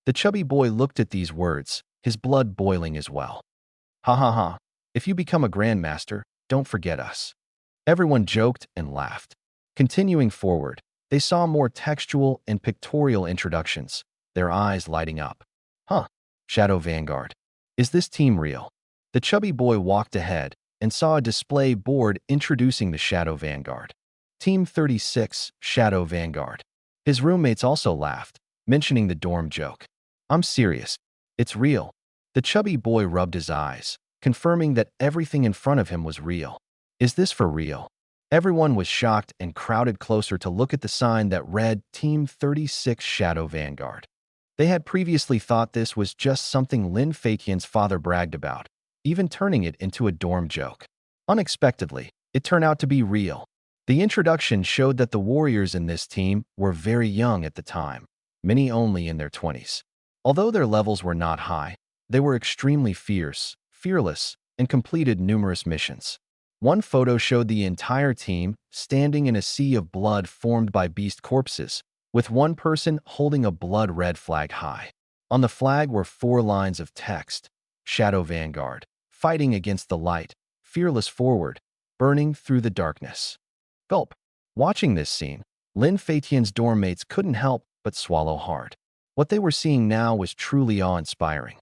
The chubby boy looked at these words, his blood boiling as well. Ha ha ha. If you become a grandmaster, don't forget us. Everyone joked and laughed. Continuing forward, they saw more textual and pictorial introductions, their eyes lighting up. Huh. Shadow Vanguard. Is this team real? The chubby boy walked ahead and saw a display board introducing the Shadow Vanguard. Team 36, Shadow Vanguard. His roommates also laughed, mentioning the dorm joke. I'm serious. It's real. The chubby boy rubbed his eyes, confirming that everything in front of him was real. Is this for real? Everyone was shocked and crowded closer to look at the sign that read Team 36 Shadow Vanguard. They had previously thought this was just something Lin Feitian's father bragged about, even turning it into a dorm joke. Unexpectedly, it turned out to be real. The introduction showed that the warriors in this team were very young at the time, many only in their 20s. Although their levels were not high, they were extremely fierce, fearless, and completed numerous missions. One photo showed the entire team standing in a sea of blood formed by beast corpses, with one person holding a blood-red flag high. On the flag were 4 lines of text: Shadow Vanguard, fighting against the light, fearless forward, burning through the darkness. Gulp. Watching this scene, Lin Feitian's dorm mates couldn't help but swallow hard. What they were seeing now was truly awe-inspiring.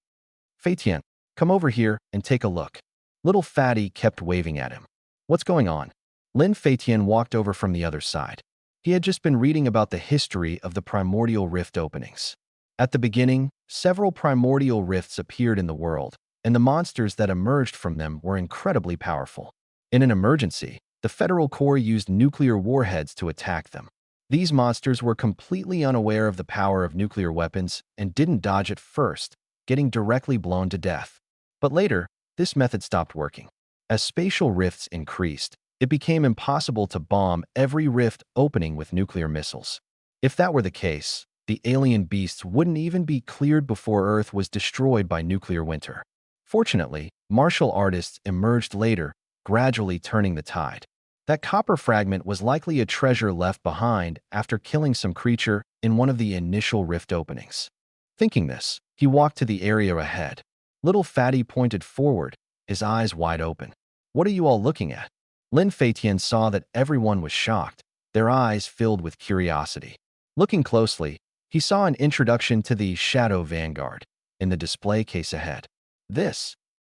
Feitian, come over here and take a look. Little Fatty kept waving at him. What's going on? Lin Feitian walked over from the other side. He had just been reading about the history of the primordial rift openings. At the beginning, several primordial rifts appeared in the world, and the monsters that emerged from them were incredibly powerful. In an emergency, the Federal Corps used nuclear warheads to attack them. These monsters were completely unaware of the power of nuclear weapons and didn't dodge at first, getting directly blown to death. But later, this method stopped working. As spatial rifts increased, it became impossible to bomb every rift opening with nuclear missiles. If that were the case, the alien beasts wouldn't even be cleared before Earth was destroyed by nuclear winter. Fortunately, martial artists emerged later, gradually turning the tide. That copper fragment was likely a treasure left behind after killing some creature in one of the initial rift openings. Thinking this, he walked to the area ahead. Little Fatty pointed forward, his eyes wide open. What are you all looking at? Lin Feitian saw that everyone was shocked, their eyes filled with curiosity. Looking closely, he saw an introduction to the Shadow Vanguard in the display case ahead. This.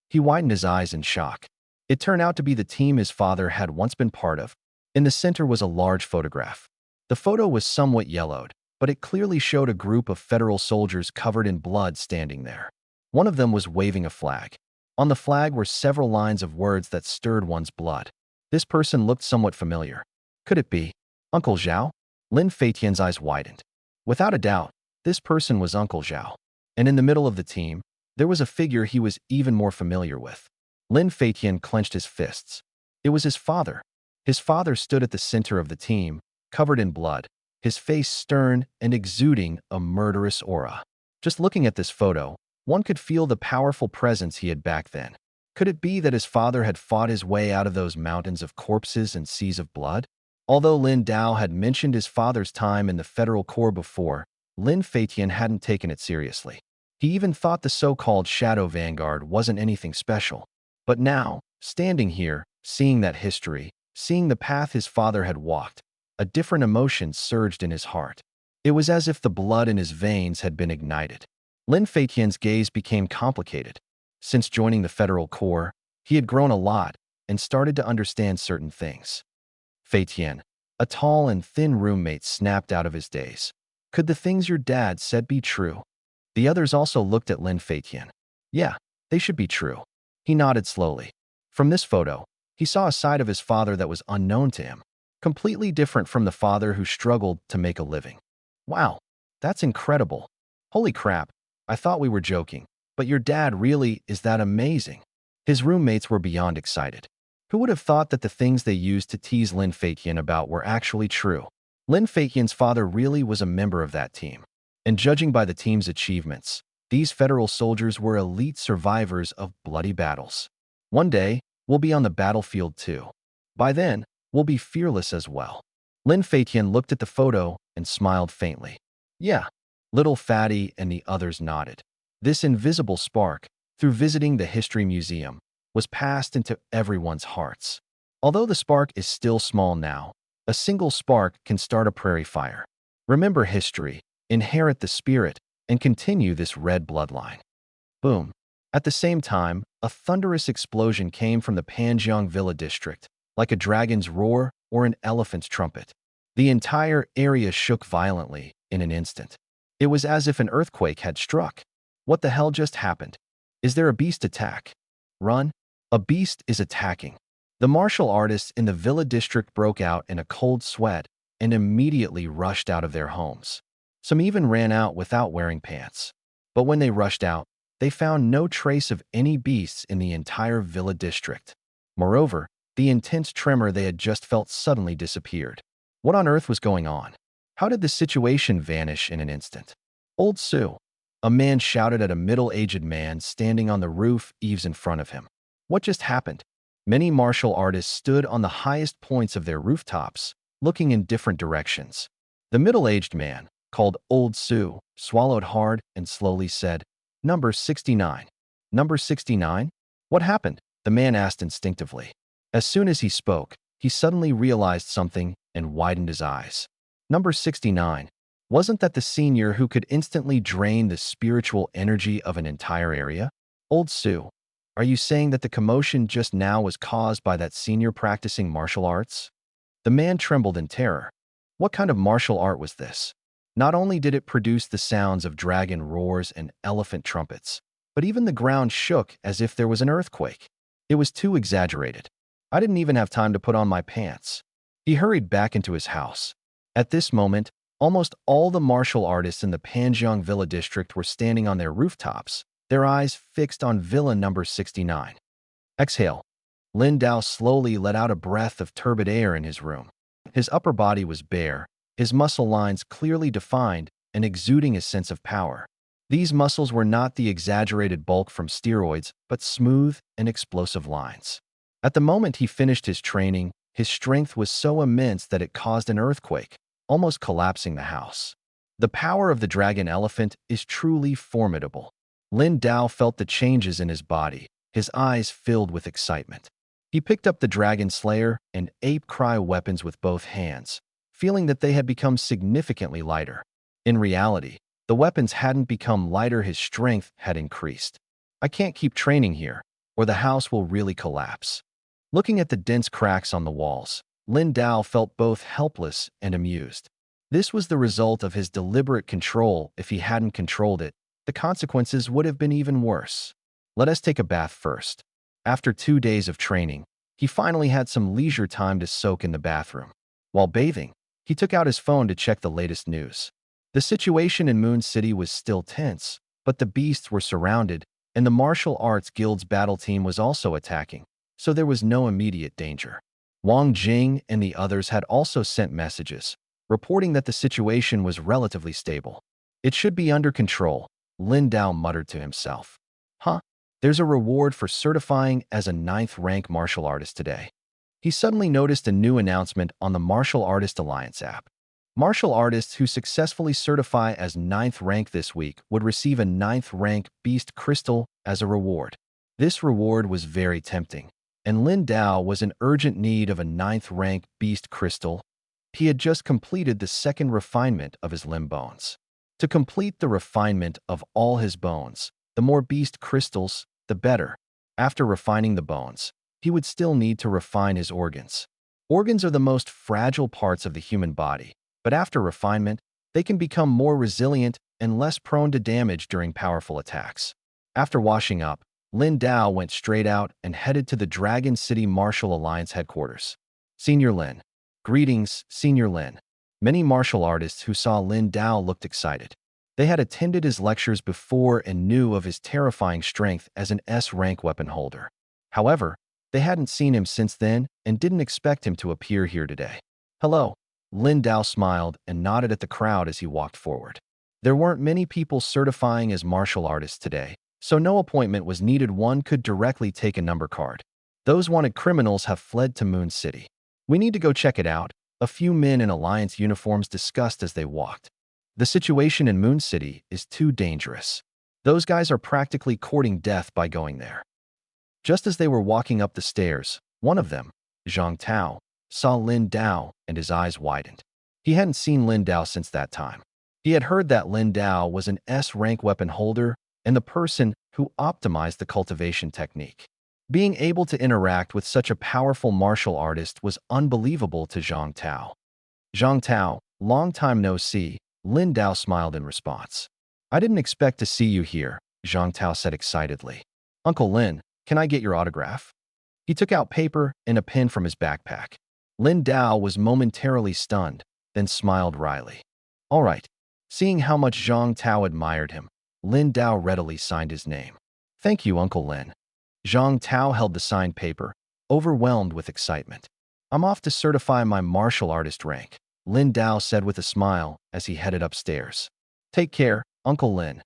He widened his eyes in shock. It turned out to be the team his father had once been part of. In the center was a large photograph. The photo was somewhat yellowed, but it clearly showed a group of federal soldiers covered in blood standing there. One of them was waving a flag. On the flag were several lines of words that stirred one's blood. This person looked somewhat familiar. Could it be Uncle Zhao? Lin Feitian's eyes widened. Without a doubt, this person was Uncle Zhao. And in the middle of the team, there was a figure he was even more familiar with. Lin Feitian clenched his fists. It was his father. His father stood at the center of the team, covered in blood, his face stern and exuding a murderous aura. Just looking at this photo, one could feel the powerful presence he had back then. Could it be that his father had fought his way out of those mountains of corpses and seas of blood? Although Lin Dao had mentioned his father's time in the Federal Corps before, Lin Feitian hadn't taken it seriously. He even thought the so-called Shadow Vanguard wasn't anything special. But now, standing here, seeing that history, seeing the path his father had walked, a different emotion surged in his heart. It was as if the blood in his veins had been ignited. Lin Feitian's gaze became complicated. Since joining the Federal Corps, he had grown a lot and started to understand certain things. Feitian, a tall and thin roommate, snapped out of his daze. Could the things your dad said be true? The others also looked at Lin Feitian. Yeah, they should be true. He nodded slowly. From this photo, he saw a side of his father that was unknown to him, completely different from the father who struggled to make a living. Wow, that's incredible. Holy crap, I thought we were joking. But your dad really is that amazing. His roommates were beyond excited. Who would have thought that the things they used to tease Lin Feitian about were actually true? Lin Feitian's father really was a member of that team. And judging by the team's achievements, these federal soldiers were elite survivors of bloody battles. One day, we'll be on the battlefield too. By then, we'll be fearless as well. Lin Feitian looked at the photo and smiled faintly. Yeah. Little Fatty and the others nodded. This invisible spark, through visiting the History Museum, was passed into everyone's hearts. Although the spark is still small now, a single spark can start a prairie fire. Remember history, inherit the spirit, and continue this red bloodline. Boom. At the same time, a thunderous explosion came from the Panjiang Villa district, like a dragon's roar or an elephant's trumpet. The entire area shook violently in an instant. It was as if an earthquake had struck. What the hell just happened? Is there a beast attack? Run. A beast is attacking. The martial artists in the Villa district broke out in a cold sweat and immediately rushed out of their homes. Some even ran out without wearing pants. But when they rushed out, they found no trace of any beasts in the entire Villa district. Moreover, the intense tremor they had just felt suddenly disappeared. What on earth was going on? How did the situation vanish in an instant? Old Sue. A man shouted at a middle-aged man standing on the roof eaves in front of him. What just happened? Many martial artists stood on the highest points of their rooftops, looking in different directions. The middle-aged man, called Old Sue, swallowed hard and slowly said, "Number 69. Number 69? What happened?" the man asked instinctively. As soon as he spoke, he suddenly realized something and widened his eyes. Number 69. Wasn't that the senior who could instantly drain the spiritual energy of an entire area? Old Sue, are you saying that the commotion just now was caused by that senior practicing martial arts? The man trembled in terror. What kind of martial art was this? Not only did it produce the sounds of dragon roars and elephant trumpets, but even the ground shook as if there was an earthquake. It was too exaggerated. I didn't even have time to put on my pants. He hurried back into his house. At this moment, almost all the martial artists in the Panjang Villa district were standing on their rooftops, their eyes fixed on Villa number 69. Exhale. Lin Dao slowly let out a breath of turbid air in his room. His upper body was bare, his muscle lines clearly defined and exuding a sense of power. These muscles were not the exaggerated bulk from steroids, but smooth and explosive lines. At the moment he finished his training, his strength was so immense that it caused an earthquake, almost collapsing the house. The power of the dragon elephant is truly formidable. Lin Dao felt the changes in his body, his eyes filled with excitement. He picked up the dragon slayer and ape cry weapons with both hands, feeling that they had become significantly lighter. In reality, the weapons hadn't become lighter, his strength had increased. I can't keep training here, or the house will really collapse. Looking at the dense cracks on the walls, Lin Dao felt both helpless and amused. This was the result of his deliberate control. If he hadn't controlled it, the consequences would have been even worse. Let us take a bath first. After 2 days of training, he finally had some leisure time to soak in the bathroom. While bathing, he took out his phone to check the latest news. The situation in Moon City was still tense, but the beasts were surrounded, and the martial arts guild's battle team was also attacking, so there was no immediate danger. Wang Jing and the others had also sent messages, reporting that the situation was relatively stable. It should be under control, Lin Dao muttered to himself. Huh? There's a reward for certifying as a 9th rank martial artist today. He suddenly noticed a new announcement on the Martial Artist Alliance app. Martial artists who successfully certify as 9th rank this week would receive a 9th rank Beast Crystal as a reward. This reward was very tempting, and Lin Dao was in urgent need of a 9th rank Beast Crystal. He had just completed the 2nd refinement of his limb bones. To complete the refinement of all his bones, the more Beast Crystals, the better. After refining the bones, he would still need to refine his organs. Organs are the most fragile parts of the human body, but after refinement, they can become more resilient and less prone to damage during powerful attacks. After washing up, Lin Dao went straight out and headed to the Dragon City Martial Alliance headquarters. Senior Lin. Greetings, Senior Lin. Many martial artists who saw Lin Dao looked excited. They had attended his lectures before and knew of his terrifying strength as an S-rank weapon holder. However, they hadn't seen him since then and didn't expect him to appear here today. Hello. Lin Dao smiled and nodded at the crowd as he walked forward. There weren't many people certifying as martial artists today, so no appointment was needed. One could directly take a number card. Those wanted criminals have fled to Moon City. We need to go check it out, a few men in Alliance uniforms discussed as they walked. The situation in Moon City is too dangerous. Those guys are practically courting death by going there. Just as they were walking up the stairs, one of them, Zhang Tao, saw Lin Dao and his eyes widened. He hadn't seen Lin Dao since that time. He had heard that Lin Dao was an S-rank weapon holder and the person who optimized the cultivation technique. Being able to interact with such a powerful martial artist was unbelievable to Zhang Tao. Zhang Tao, long time no see, Lin Dao smiled in response. I didn't expect to see you here, Zhang Tao said excitedly. Uncle Lin, can I get your autograph? He took out paper and a pen from his backpack. Lin Dao was momentarily stunned, then smiled wryly. All right. Seeing how much Zhang Tao admired him, Lin Dao readily signed his name. Thank you, Uncle Lin. Zhang Tao held the signed paper, overwhelmed with excitement. I'm off to certify my martial artist rank, Lin Dao said with a smile as he headed upstairs. Take care, Uncle Lin.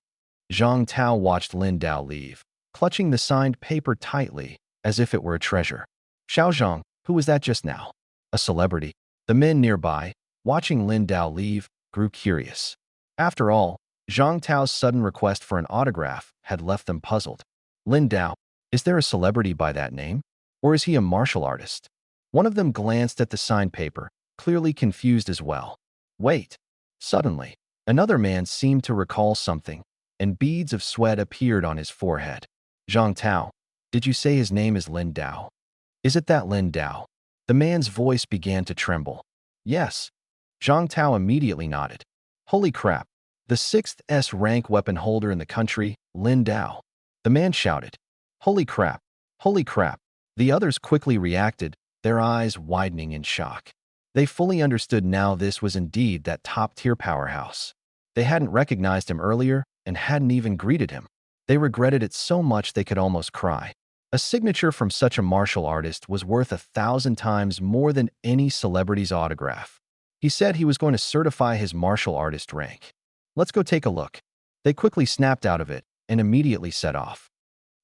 Zhang Tao watched Lin Dao leave, clutching the signed paper tightly, as if it were a treasure. Xiao Zhang, who was that just now? A celebrity. The men nearby, watching Lin Dao leave, grew curious. After all, Zhang Tao's sudden request for an autograph had left them puzzled. Lin Dao, is there a celebrity by that name? Or is he a martial artist? One of them glanced at the signed paper, clearly confused as well. Wait. Suddenly, another man seemed to recall something, and beads of sweat appeared on his forehead. Zhang Tao, did you say his name is Lin Dao? Is it that Lin Dao? The man's voice began to tremble. Yes. Zhang Tao immediately nodded. Holy crap. The 6th S rank weapon holder in the country, Lin Dao. The man shouted. Holy crap. Holy crap. The others quickly reacted, their eyes widening in shock. They fully understood now this was indeed that top-tier powerhouse. They hadn't recognized him earlier and hadn't even greeted him. They regretted it so much they could almost cry. A signature from such a martial artist was worth 1,000 times more than any celebrity's autograph. He said he was going to certify his martial artist rank. Let's go take a look. They quickly snapped out of it and immediately set off.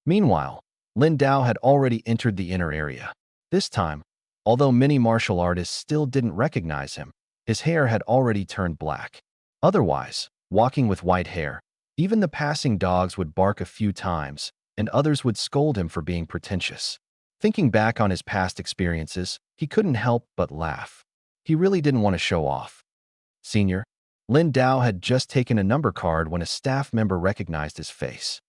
Meanwhile, Lin Dao had already entered the inner area. This time, although many martial artists still didn't recognize him, his hair had already turned black. Otherwise, walking with white hair, even the passing dogs would bark a few times, and others would scold him for being pretentious. Thinking back on his past experiences, he couldn't help but laugh. He really didn't want to show off. Senior, Lin Dao had just taken a number card when a staff member recognized his face.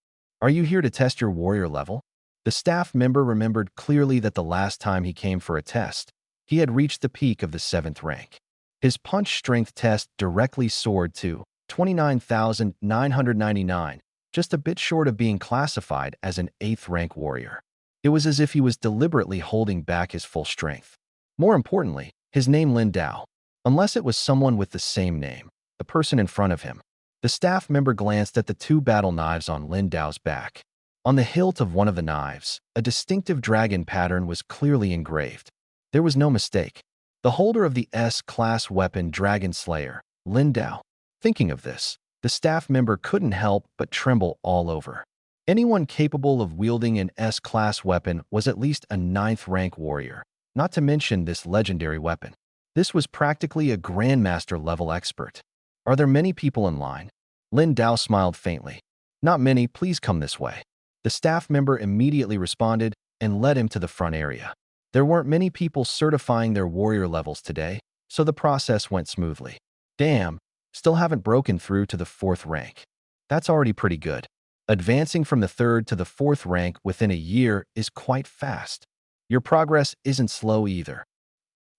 Are you here to test your warrior level? The staff member remembered clearly that the last time he came for a test, he had reached the peak of the 7th rank. His punch strength test directly soared to 29,999, just a bit short of being classified as an 8th rank warrior. It was as if he was deliberately holding back his full strength. More importantly, his name Lin Dao, unless it was someone with the same name, the person in front of him. The staff member glanced at the 2 battle knives on Lin Dao's back. On the hilt of one of the knives, a distinctive dragon pattern was clearly engraved. There was no mistake. The holder of the S-class weapon Dragon Slayer, Lin Dao. Thinking of this, the staff member couldn't help but tremble all over. Anyone capable of wielding an S-class weapon was at least a 9th rank warrior, not to mention this legendary weapon. This was practically a Grandmaster level expert. Are there many people in line? Lin Dao smiled faintly. Not many, please come this way. The staff member immediately responded and led him to the front area. There weren't many people certifying their warrior levels today, so the process went smoothly. Damn, still haven't broken through to the 4th rank. That's already pretty good. Advancing from the 3rd to the 4th rank within a year is quite fast. Your progress isn't slow either.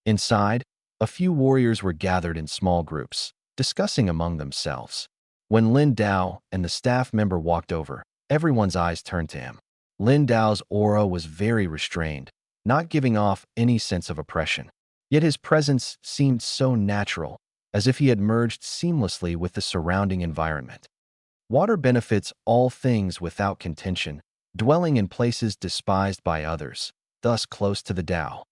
Inside, a few warriors were gathered in small groups, discussing among themselves. When Lin Dao and the staff member walked over, everyone's eyes turned to him. Lin Dao's aura was very restrained, not giving off any sense of oppression. Yet his presence seemed so natural, as if he had merged seamlessly with the surrounding environment. Water benefits all things without contention, dwelling in places despised by others, thus close to the Tao.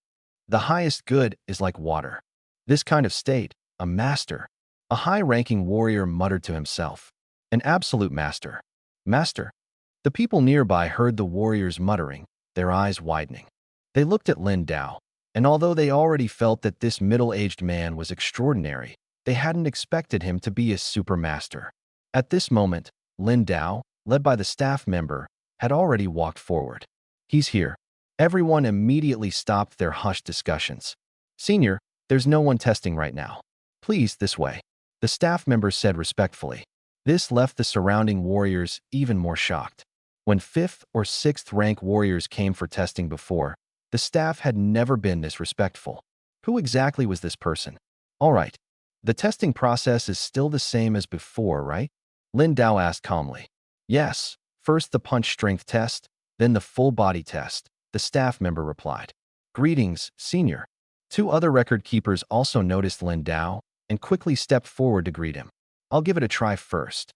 The highest good is like water. This kind of state, a master, a high-ranking warrior muttered to himself. An absolute master. Master. The people nearby heard the warriors muttering, their eyes widening. They looked at Lin Dao, and although they already felt that this middle-aged man was extraordinary, they hadn't expected him to be a super master. At this moment, Lin Dao, led by the staff member, had already walked forward. He's here. Everyone immediately stopped their hushed discussions. Senior, there's no one testing right now. Please, this way. The staff member said respectfully. This left the surrounding warriors even more shocked. When 5th or 6th rank warriors came for testing before, the staff had never been this respectful. Who exactly was this person? All right. The testing process is still the same as before, right? Lin Dao asked calmly. Yes, first the punch strength test, then the full body test, the staff member replied. Greetings, Senior. 2 other record keepers also noticed Lin Dao and quickly stepped forward to greet him. I'll give it a try first.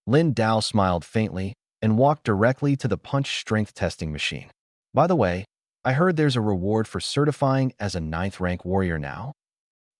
Lin Dao smiled faintly and walked directly to the punch strength testing machine. By the way, I heard there's a reward for certifying as a 9th rank warrior now?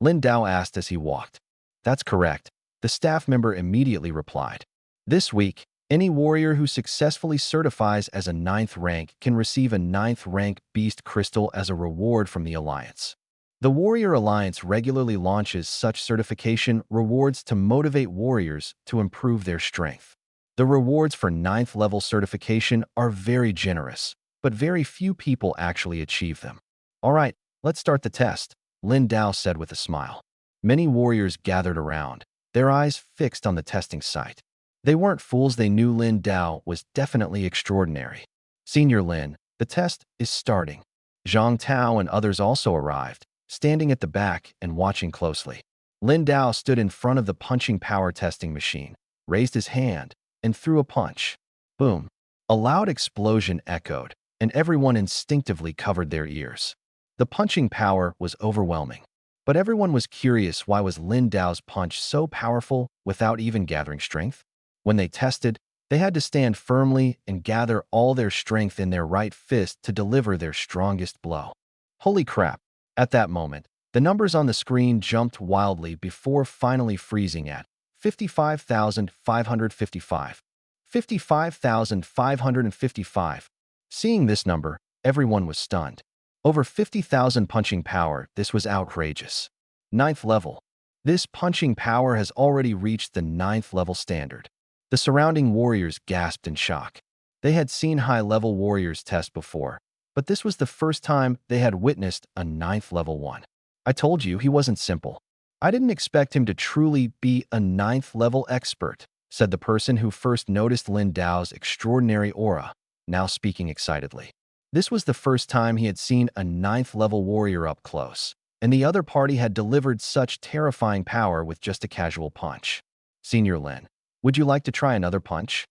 Lin Dao asked as he walked. That's correct, the staff member immediately replied. This week, any warrior who successfully certifies as a 9th rank can receive a 9th rank beast crystal as a reward from the Alliance. The Warrior Alliance regularly launches such certification rewards to motivate warriors to improve their strength. The rewards for 9th level certification are very generous, but very few people actually achieve them. All right, let's start the test, Lin Dao said with a smile. Many warriors gathered around, their eyes fixed on the testing site. They weren't fools, they knew Lin Dao was definitely extraordinary. Senior Lin, the test is starting. Zhang Tao and others also arrived, standing at the back and watching closely. Lin Dao stood in front of the punching power testing machine, raised his hand, and threw a punch. Boom! A loud explosion echoed, and everyone instinctively covered their ears. The punching power was overwhelming. But everyone was curious, why was Lin Dao's punch so powerful without even gathering strength? When they tested, they had to stand firmly and gather all their strength in their right fist to deliver their strongest blow. Holy crap! At that moment, the numbers on the screen jumped wildly before finally freezing at 55,555. 55,555. Seeing this number, everyone was stunned. Over 50,000 punching power, this was outrageous. 9th level. This punching power has already reached the 9th level standard. The surrounding warriors gasped in shock. They had seen high-level warriors test before, but this was the first time they had witnessed a 9th level one. I told you he wasn't simple. I didn't expect him to truly be a 9th level expert, said the person who first noticed Lin Dao's extraordinary aura, now speaking excitedly. This was the first time he had seen a 9th level warrior up close, and the other party had delivered such terrifying power with just a casual punch. Senior Lin, would you like to try another punch?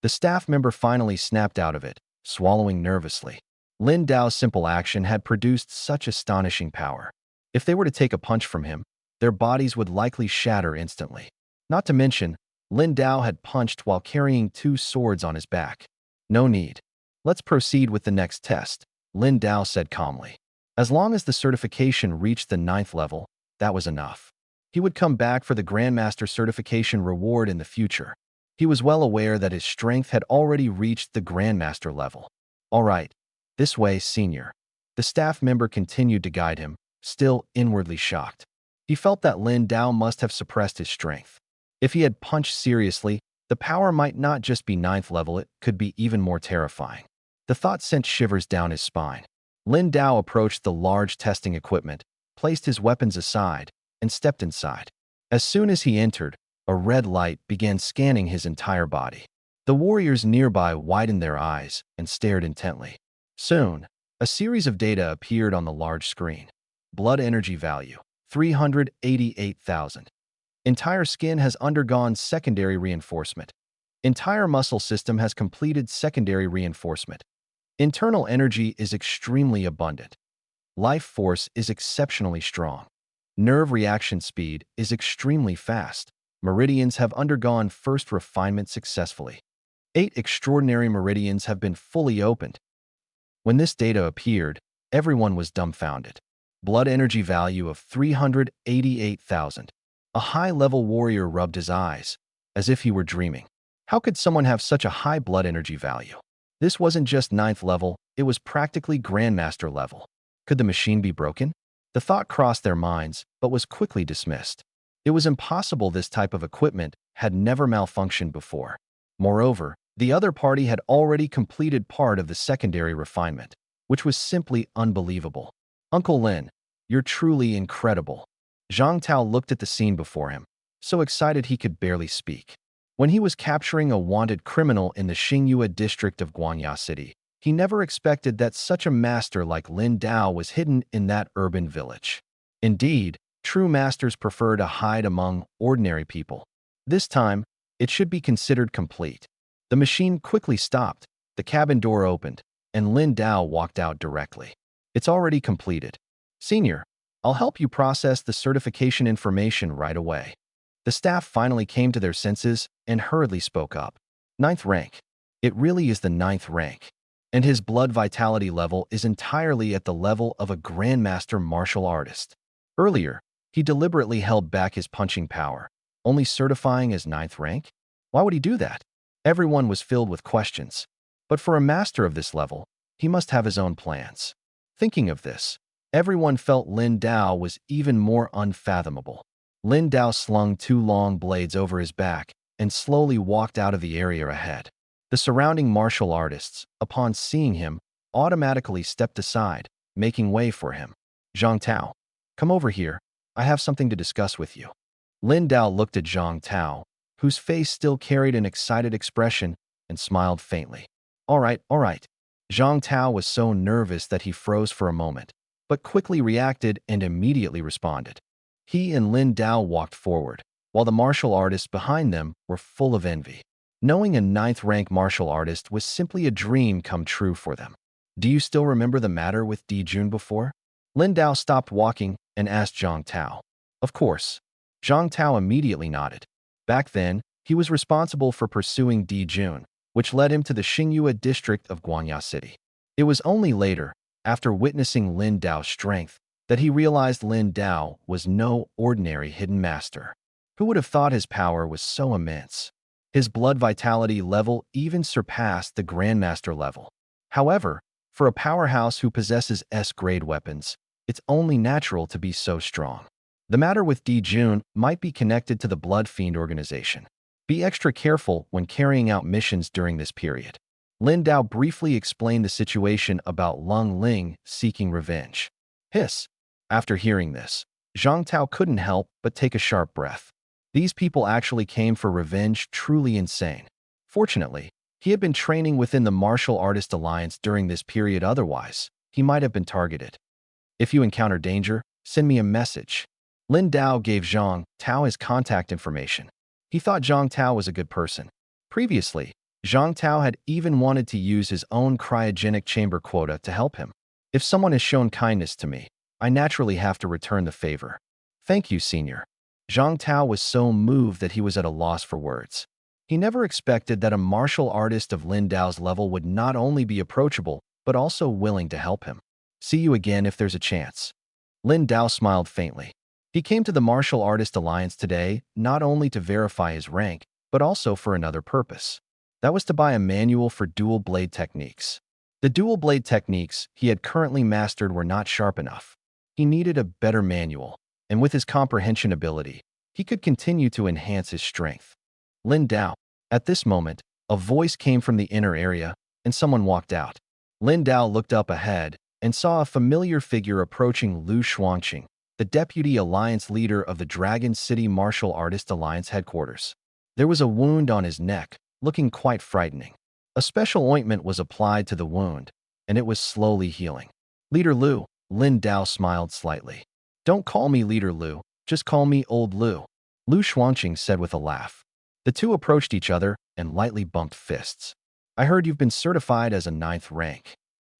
The staff member finally snapped out of it, swallowing nervously. Lin Dao's simple action had produced such astonishing power. If they were to take a punch from him, their bodies would likely shatter instantly. Not to mention, Lin Dao had punched while carrying 2 swords on his back. No need. Let's proceed with the next test, Lin Dao said calmly. As long as the certification reached the 9th level, that was enough. He would come back for the Grandmaster certification reward in the future. He was well aware that his strength had already reached the Grandmaster level. All right, this way, Senior. The staff member continued to guide him, still inwardly shocked. He felt that Lin Dao must have suppressed his strength. If he had punched seriously, the power might not just be 9th level, it could be even more terrifying. The thought sent shivers down his spine. Lin Dao approached the large testing equipment, placed his weapons aside, and stepped inside. As soon as he entered, a red light began scanning his entire body. The warriors nearby widened their eyes and stared intently. Soon, a series of data appeared on the large screen. Blood energy value, 388,000. Entire skin has undergone secondary reinforcement. Entire muscle system has completed secondary reinforcement. Internal energy is extremely abundant. Life force is exceptionally strong. Nerve reaction speed is extremely fast. Meridians have undergone first refinement successfully. 8 extraordinary meridians have been fully opened. When this data appeared, everyone was dumbfounded. Blood energy value of 388,000. A high-level warrior rubbed his eyes, as if he were dreaming. How could someone have such a high blood energy value? This wasn't just 9th level, it was practically Grandmaster level. Could the machine be broken? The thought crossed their minds, but was quickly dismissed. It was impossible. This type of equipment had never malfunctioned before. Moreover, the other party had already completed part of the secondary refinement, which was simply unbelievable. Uncle Lin, you're truly incredible. Zhang Tao looked at the scene before him, so excited he could barely speak. When he was capturing a wanted criminal in the Xingyue district of Guangya City, he never expected that such a master like Lin Dao was hidden in that urban village. Indeed, true masters prefer to hide among ordinary people. This time, it should be considered complete. The machine quickly stopped, the cabin door opened, and Lin Dao walked out directly. It's already completed. Senior, I'll help you process the certification information right away. The staff finally came to their senses and hurriedly spoke up. 9th rank. It really is the 9th rank. And his blood vitality level is entirely at the level of a Grandmaster martial artist. Earlier, he deliberately held back his punching power, only certifying as 9th rank? Why would he do that? Everyone was filled with questions. But for a master of this level, he must have his own plans. Thinking of this, Everyone felt Lin Dao was even more unfathomable. Lin Dao slung two long blades over his back and slowly walked out of the area ahead. The surrounding martial artists, upon seeing him, automatically stepped aside, making way for him. Zhang Tao, come over here. I have something to discuss with you. Lin Dao looked at Zhang Tao, whose face still carried an excited expression, and smiled faintly. All right, all right. Zhang Tao was so nervous that he froze for a moment, but quickly reacted and immediately responded. He and Lin Dao walked forward, while the martial artists behind them were full of envy. Knowing a ninth-rank martial artist was simply a dream come true for them. Do you still remember the matter with Di Jun before? Lin Dao stopped walking and asked Zhang Tao. Of course. Zhang Tao immediately nodded. Back then, he was responsible for pursuing Di Jun, which led him to the Xingyue district of Guangya City. It was only later, after witnessing Lin Dao's strength, that he realized Lin Dao was no ordinary hidden master. Who would have thought his power was so immense? His blood vitality level even surpassed the Grandmaster level. However, for a powerhouse who possesses S-grade weapons, it's only natural to be so strong. The matter with Di Jun might be connected to the Blood Fiend organization. Be extra careful when carrying out missions during this period. Lin Dao briefly explained the situation about Lung Ling seeking revenge. Hiss. After hearing this, Zhang Tao couldn't help but take a sharp breath. These people actually came for revenge, truly insane. Fortunately, he had been training within the Martial Artist Alliance during this period, otherwise, he might have been targeted. If you encounter danger, send me a message. Lin Dao gave Zhang Tao his contact information. He thought Zhang Tao was a good person. Previously, Zhang Tao had even wanted to use his own cryogenic chamber quota to help him. If someone has shown kindness to me, I naturally have to return the favor. Thank you, senior. Zhang Tao was so moved that he was at a loss for words. He never expected that a martial artist of Lin Dao's level would not only be approachable, but also willing to help him. See you again if there's a chance. Lin Dao smiled faintly. He came to the Martial Artist Alliance today not only to verify his rank, but also for another purpose. That was to buy a manual for dual blade techniques. The dual blade techniques he had currently mastered were not sharp enough. He needed a better manual, and with his comprehension ability, he could continue to enhance his strength. Lin Dao. At this moment, a voice came from the inner area, and someone walked out. Lin Dao looked up ahead and saw a familiar figure approaching Lu Xuanqing, the Deputy Alliance leader of the Dragon City Martial Artist Alliance headquarters. There was a wound on his neck, looking quite frightening. A special ointment was applied to the wound, and it was slowly healing. Leader Lu, Lin Dao smiled slightly. Don't call me Leader Lu, just call me Old Lu, Lu Xuanqing said with a laugh. The two approached each other and lightly bumped fists. I heard you've been certified as a 9th rank.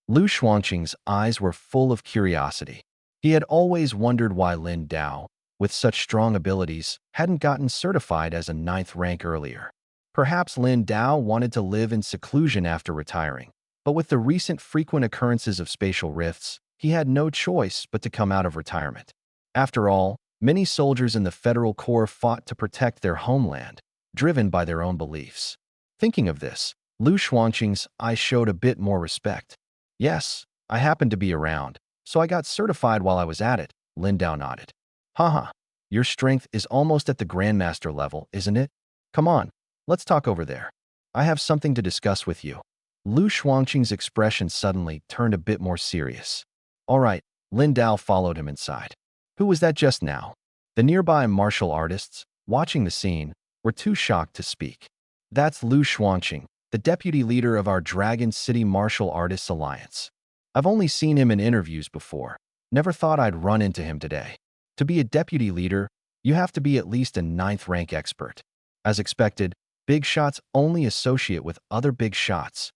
Lu Xuanqing's eyes were full of curiosity. He had always wondered why Lin Dao, with such strong abilities, hadn't gotten certified as a 9th rank earlier. Perhaps Lin Dao wanted to live in seclusion after retiring, but with the recent frequent occurrences of spatial rifts, he had no choice but to come out of retirement. After all, many soldiers in the Federal Corps fought to protect their homeland, driven by their own beliefs. Thinking of this, Lu Xuanqing's eyes showed a bit more respect. Yes, I happened to be around, so I got certified while I was at it, Lin Dao nodded. Haha, your strength is almost at the Grandmaster level, isn't it? Come on, let's talk over there. I have something to discuss with you. Lu Xuanqing's expression suddenly turned a bit more serious. All right, Lin Dao followed him inside. Who was that just now? The nearby martial artists, watching the scene, were too shocked to speak. That's Lu Xuanqing, the deputy leader of our Dragon City Martial Artists Alliance. I've only seen him in interviews before. Never thought I'd run into him today. To be a deputy leader, you have to be at least a 9th rank expert. As expected, big shots only associate with other big shots.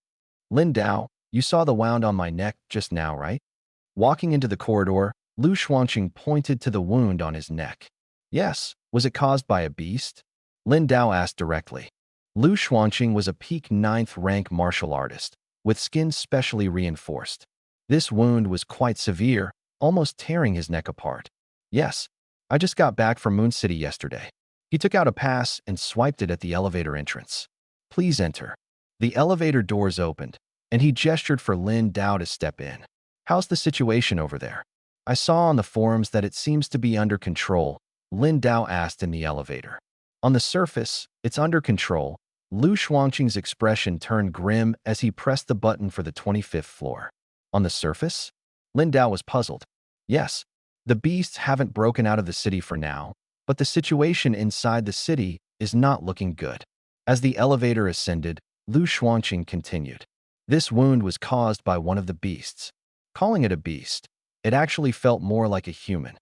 Lin Dao, you saw the wound on my neck just now, right? Walking into the corridor, Lu Xuanqing pointed to the wound on his neck. Yes, was it caused by a beast? Lin Dao asked directly. Lu Xuanqing was a peak 9th rank martial artist, with skin specially reinforced. This wound was quite severe, almost tearing his neck apart. Yes, I just got back from Moon City yesterday. He took out a pass and swiped it at the elevator entrance. Please enter. The elevator doors opened, and he gestured for Lin Dao to step in. How's the situation over there? I saw on the forums that it seems to be under control, Lin Dao asked in the elevator. On the surface, it's under control. Lu Shuangqing's expression turned grim as he pressed the button for the 25th floor. On the surface? Lin Dao was puzzled. Yes, the beasts haven't broken out of the city for now, but the situation inside the city is not looking good. As the elevator ascended, Lu Shuangqing continued. This wound was caused by one of the beasts. Calling it a beast, it actually felt more like a human.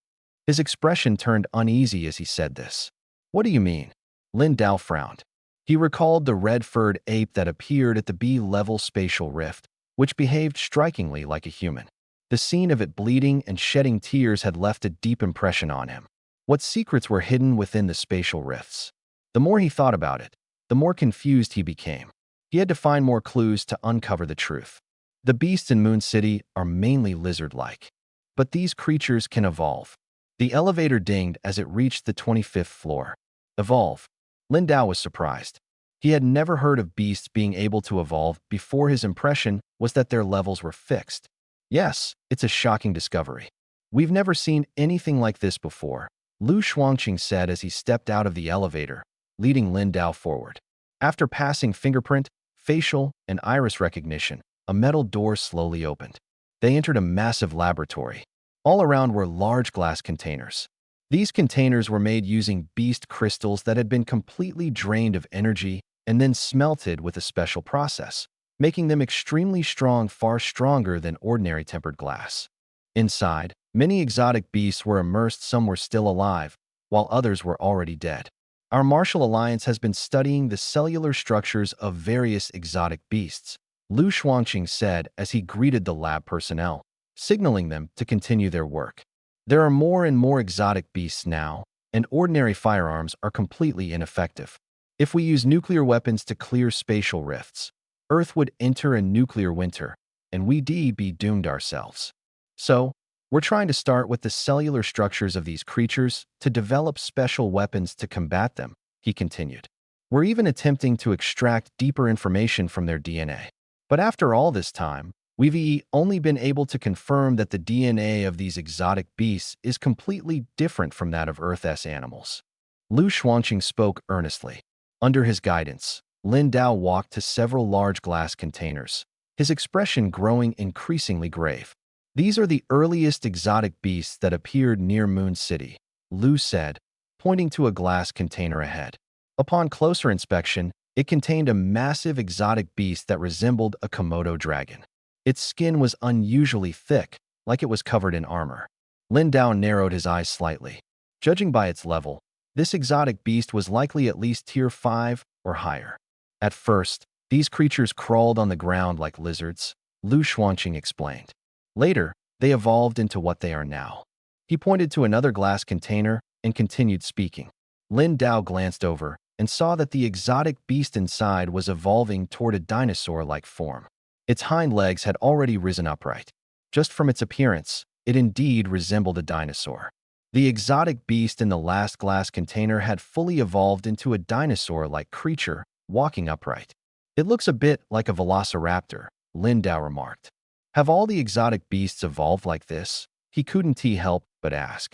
His expression turned uneasy as he said this. What do you mean? Lin Dao frowned. He recalled the red-furred ape that appeared at the B-level spatial rift, which behaved strikingly like a human. The scene of it bleeding and shedding tears had left a deep impression on him. What secrets were hidden within the spatial rifts? The more he thought about it, the more confused he became. He had to find more clues to uncover the truth. The beasts in Moon City are mainly lizard-like, but these creatures can evolve. The elevator dinged as it reached the 25th floor. Evolve. Lin Dao was surprised. He had never heard of beasts being able to evolve before. His impression was that their levels were fixed. Yes, it's a shocking discovery. We've never seen anything like this before, Lu Shuangqing said as he stepped out of the elevator, leading Lin Dao forward. After passing fingerprint, facial, and iris recognition, a metal door slowly opened. They entered a massive laboratory. All around were large glass containers. These containers were made using beast crystals that had been completely drained of energy and then smelted with a special process, making them extremely strong, far stronger than ordinary tempered glass. Inside, many exotic beasts were immersed. Some were still alive, while others were already dead. Our Martial Alliance has been studying the cellular structures of various exotic beasts, Lu Shuangqing said as he greeted the lab personnel, signaling them to continue their work. There are more and more exotic beasts now, and ordinary firearms are completely ineffective. If we use nuclear weapons to clear spatial rifts, Earth would enter a nuclear winter, and we'd be doomed ourselves. So, we're trying to start with the cellular structures of these creatures to develop special weapons to combat them, he continued. We're even attempting to extract deeper information from their DNA. But after all this time, we've only been able to confirm that the DNA of these exotic beasts is completely different from that of Earth's animals. Lu Shuangqing spoke earnestly. Under his guidance, Lin Dao walked to several large glass containers, his expression growing increasingly grave. These are the earliest exotic beasts that appeared near Moon City, Lu said, pointing to a glass container ahead. Upon closer inspection, it contained a massive exotic beast that resembled a Komodo dragon. Its skin was unusually thick, like it was covered in armor. Lin Dao narrowed his eyes slightly. Judging by its level, this exotic beast was likely at least tier 5 or higher. At first, these creatures crawled on the ground like lizards, Lu Shuangqing explained. Later, they evolved into what they are now. He pointed to another glass container and continued speaking. Lin Dao glanced over and saw that the exotic beast inside was evolving toward a dinosaur-like form. Its hind legs had already risen upright. Just from its appearance, it indeed resembled a dinosaur. The exotic beast in the last glass container had fully evolved into a dinosaur-like creature, walking upright. It looks a bit like a velociraptor, Lin Dao remarked. Have all the exotic beasts evolved like this? He couldn't help but ask.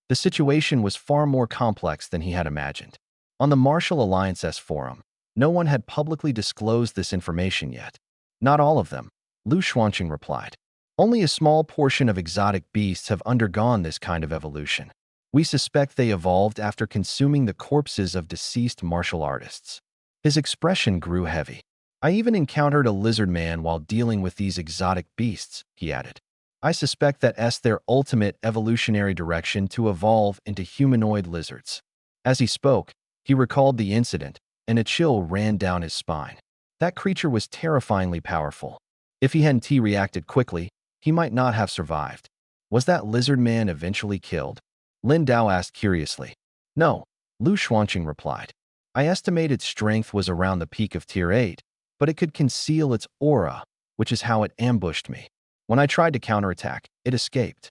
The situation was far more complex than he had imagined. On the Martial Alliance's forum, no one had publicly disclosed this information yet. Not all of them, Lu Shuangqing replied. Only a small portion of exotic beasts have undergone this kind of evolution. We suspect they evolved after consuming the corpses of deceased martial artists. His expression grew heavy. I even encountered a lizard man while dealing with these exotic beasts, he added. I suspect that's their ultimate evolutionary direction to evolve into humanoid lizards. As he spoke, he recalled the incident, and a chill ran down his spine. That creature was terrifyingly powerful. If he hadn't reacted quickly, he might not have survived. Was that lizard man eventually killed? Lin Dao asked curiously. No, Lu Shuangqing replied. I estimate its strength was around the peak of tier 8, but it could conceal its aura, which is how it ambushed me. When I tried to counterattack, it escaped.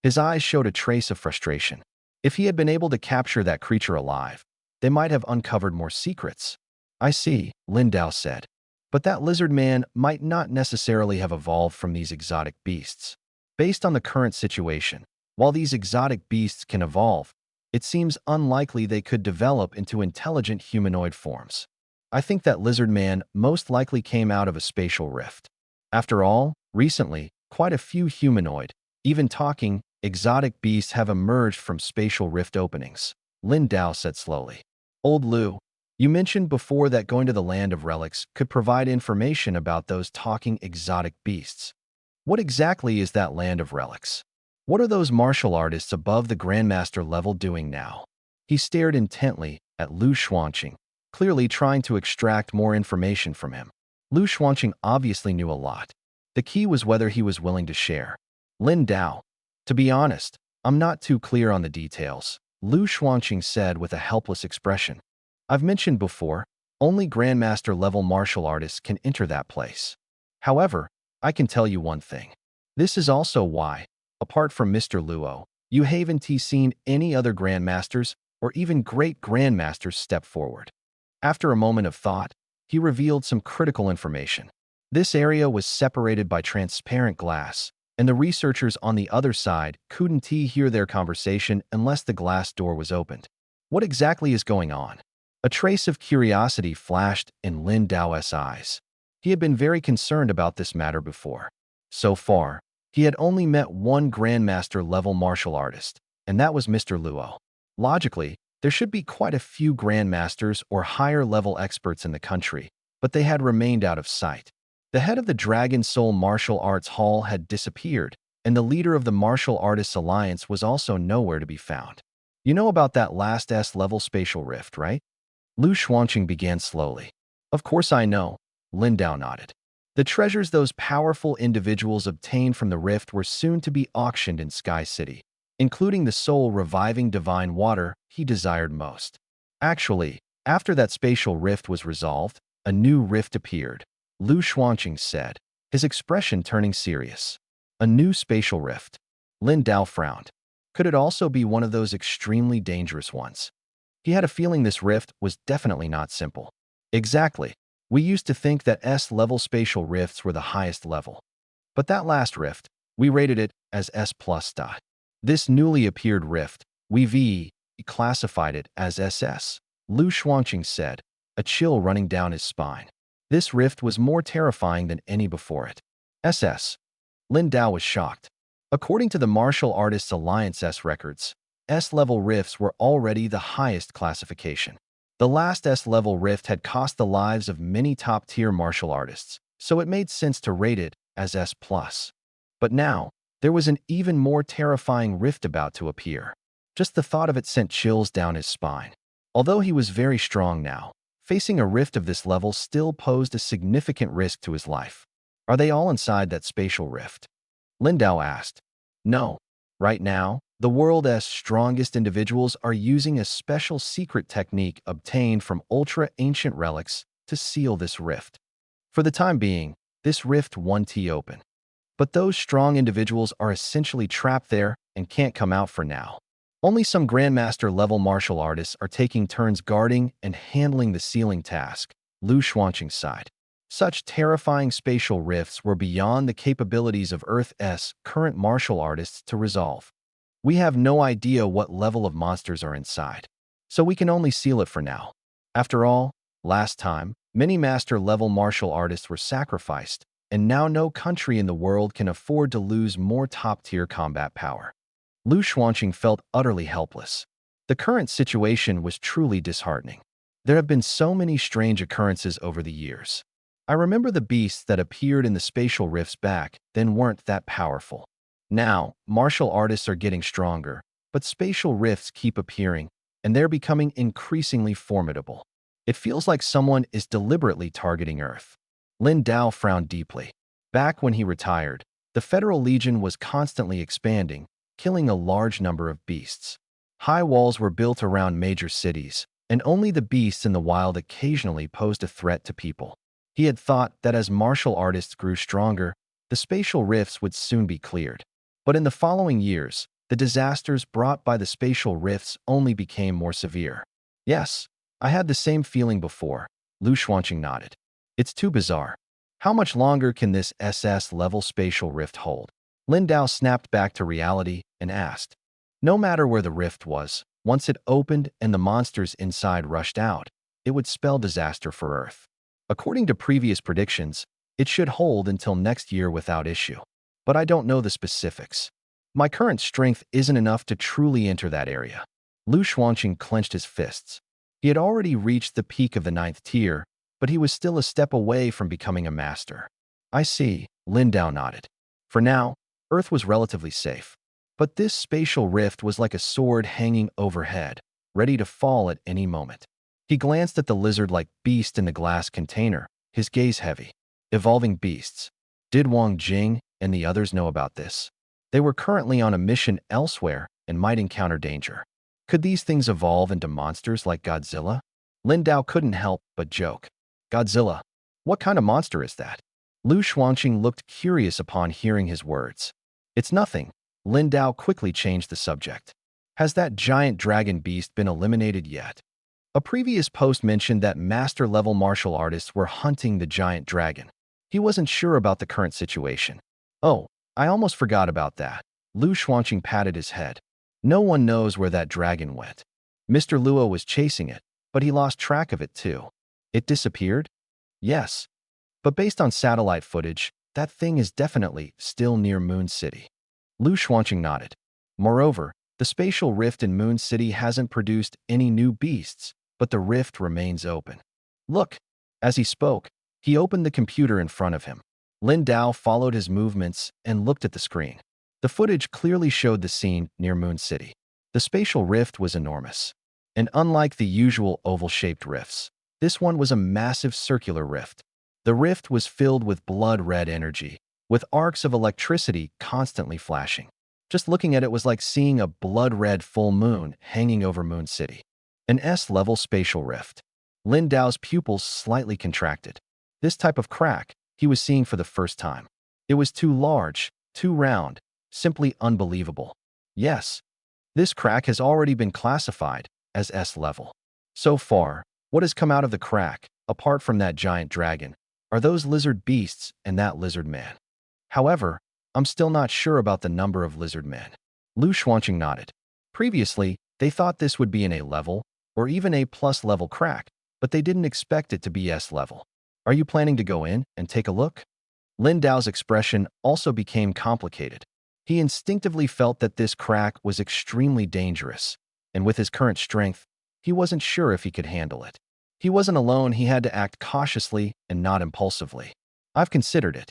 His eyes showed a trace of frustration. If he had been able to capture that creature alive, they might have uncovered more secrets. I see, Lin Dao said. But that lizard man might not necessarily have evolved from these exotic beasts. Based on the current situation, While these exotic beasts can evolve, it seems unlikely they could develop into intelligent humanoid forms. I think that lizard man most likely came out of a spatial rift. After all, recently, quite a few humanoid, even talking, exotic beasts have emerged from spatial rift openings, Lin Dao said slowly. Old Lu, you mentioned before that going to the land of relics could provide information about those talking exotic beasts. What exactly is that land of relics? What are those martial artists above the Grandmaster level doing now? He stared intently at Lu Xuanqing, clearly trying to extract more information from him. Lu Xuanqing obviously knew a lot. The key was whether he was willing to share. Lin Dao, to be honest, I'm not too clear on the details, Lu Xuanqing said with a helpless expression. I've mentioned before, only Grandmaster-level martial artists can enter that place. However, I can tell you one thing. This is also why, apart from Mr. Luo, you haven't seen any other Grandmasters or even great Grandmasters step forward. After a moment of thought, he revealed some critical information. This area was separated by transparent glass, and the researchers on the other side couldn't hear their conversation unless the glass door was opened. What exactly is going on? A trace of curiosity flashed in Lin Dao's eyes. He had been very concerned about this matter before. So far, he had only met one Grandmaster-level martial artist, and that was Mr. Luo. Logically, there should be quite a few Grandmasters or higher-level experts in the country, but they had remained out of sight. The head of the Dragon Soul Martial Arts Hall had disappeared, and the leader of the Martial Artists Alliance was also nowhere to be found. You know about that last S-level spatial rift, right? Lu Xuanqing began slowly. Of course I know, Lin Dao nodded. The treasures those powerful individuals obtained from the rift were soon to be auctioned in Sky City, including the soul-reviving divine water he desired most. Actually, after that spatial rift was resolved, a new rift appeared, Lu Xuanqing said, his expression turning serious. A new spatial rift. Lin Dao frowned. Could it also be one of those extremely dangerous ones? He had a feeling this rift was definitely not simple. Exactly. We used to think that S-level spatial rifts were the highest level. But that last rift, we rated it as S+. This newly appeared rift, we classified it as SS, Lu Xuanqing said, a chill running down his spine. This rift was more terrifying than any before it. SS. Lin Dao was shocked. According to the Martial Artists Alliance S records, S-level rifts were already the highest classification. The last S-level rift had cost the lives of many top-tier martial artists, so it made sense to rate it as S+. But now, there was an even more terrifying rift about to appear. Just the thought of it sent chills down his spine. Although he was very strong now, facing a rift of this level still posed a significant risk to his life. Are they all inside that spatial rift? Lin Dao asked. No. Right now, the world's strongest individuals are using a special secret technique obtained from ultra-ancient relics to seal this rift. For the time being, this rift won't open. But those strong individuals are essentially trapped there and can't come out for now. Only some Grandmaster-level martial artists are taking turns guarding and handling the sealing task, Lu Xuanqing sighed. Such terrifying spatial rifts were beyond the capabilities of Earth's current martial artists to resolve. We have no idea what level of monsters are inside, so we can only seal it for now. After all, last time, many master-level martial artists were sacrificed, and now no country in the world can afford to lose more top-tier combat power. Lu Xuanqing felt utterly helpless. The current situation was truly disheartening. There have been so many strange occurrences over the years. I remember the beasts that appeared in the spatial rifts back then weren't that powerful. Now, martial artists are getting stronger, but spatial rifts keep appearing, and they're becoming increasingly formidable. It feels like someone is deliberately targeting Earth. Lin Dao frowned deeply. Back when he retired, the Federal Legion was constantly expanding, killing a large number of beasts. High walls were built around major cities, and only the beasts in the wild occasionally posed a threat to people. He had thought that as martial artists grew stronger, the spatial rifts would soon be cleared. But in the following years, the disasters brought by the spatial rifts only became more severe. Yes, I had the same feeling before, Lu Xuanqing nodded. It's too bizarre. How much longer can this SS-level spatial rift hold? Lin Dao snapped back to reality and asked. No matter where the rift was, once it opened and the monsters inside rushed out, it would spell disaster for Earth. According to previous predictions, it should hold until next year without issue. But I don't know the specifics. My current strength isn't enough to truly enter that area. Lu Xuanqing clenched his fists. He had already reached the peak of the 9th tier, but he was still a step away from becoming a master. I see, Lin Dao nodded. For now, Earth was relatively safe. But this spatial rift was like a sword hanging overhead, ready to fall at any moment. He glanced at the lizard-like beast in the glass container, his gaze heavy. Evolving beasts. Did Wang Jing and the others know about this? They were currently on a mission elsewhere and might encounter danger. Could these things evolve into monsters like Godzilla? Lin Dao couldn't help but joke. Godzilla? What kind of monster is that? Lu Xuanqing looked curious upon hearing his words. It's nothing. Lin Dao quickly changed the subject. Has that giant dragon beast been eliminated yet? A previous post mentioned that master-level martial artists were hunting the giant dragon. He wasn't sure about the current situation. Oh, I almost forgot about that. Lu Xuanqing patted his head. No one knows where that dragon went. Mr. Luo was chasing it, but he lost track of it too. It disappeared? Yes. But based on satellite footage, that thing is definitely still near Moon City. Lu Xuanqing nodded. Moreover, the spatial rift in Moon City hasn't produced any new beasts, but the rift remains open. Look! As he spoke, he opened the computer in front of him. Lin Dao followed his movements and looked at the screen. The footage clearly showed the scene near Moon City. The spatial rift was enormous. And unlike the usual oval-shaped rifts, this one was a massive circular rift. The rift was filled with blood-red energy, with arcs of electricity constantly flashing. Just looking at it was like seeing a blood-red full moon hanging over Moon City. An S-level spatial rift. Lin Dao's pupils slightly contracted. This type of crack he was seeing for the first time. It was too large, too round, simply unbelievable. Yes, this crack has already been classified as S-level. So far, what has come out of the crack, apart from that giant dragon, are those lizard beasts and that lizard man. However, I'm still not sure about the number of lizard men. Lu Xuanqing nodded. Previously, they thought this would be an A-level, or even A+ level crack, but they didn't expect it to be S-level. Are you planning to go in and take a look? Lin Dao's expression also became complicated. He instinctively felt that this crack was extremely dangerous, and with his current strength, he wasn't sure if he could handle it. He wasn't alone, he had to act cautiously and not impulsively. I've considered it.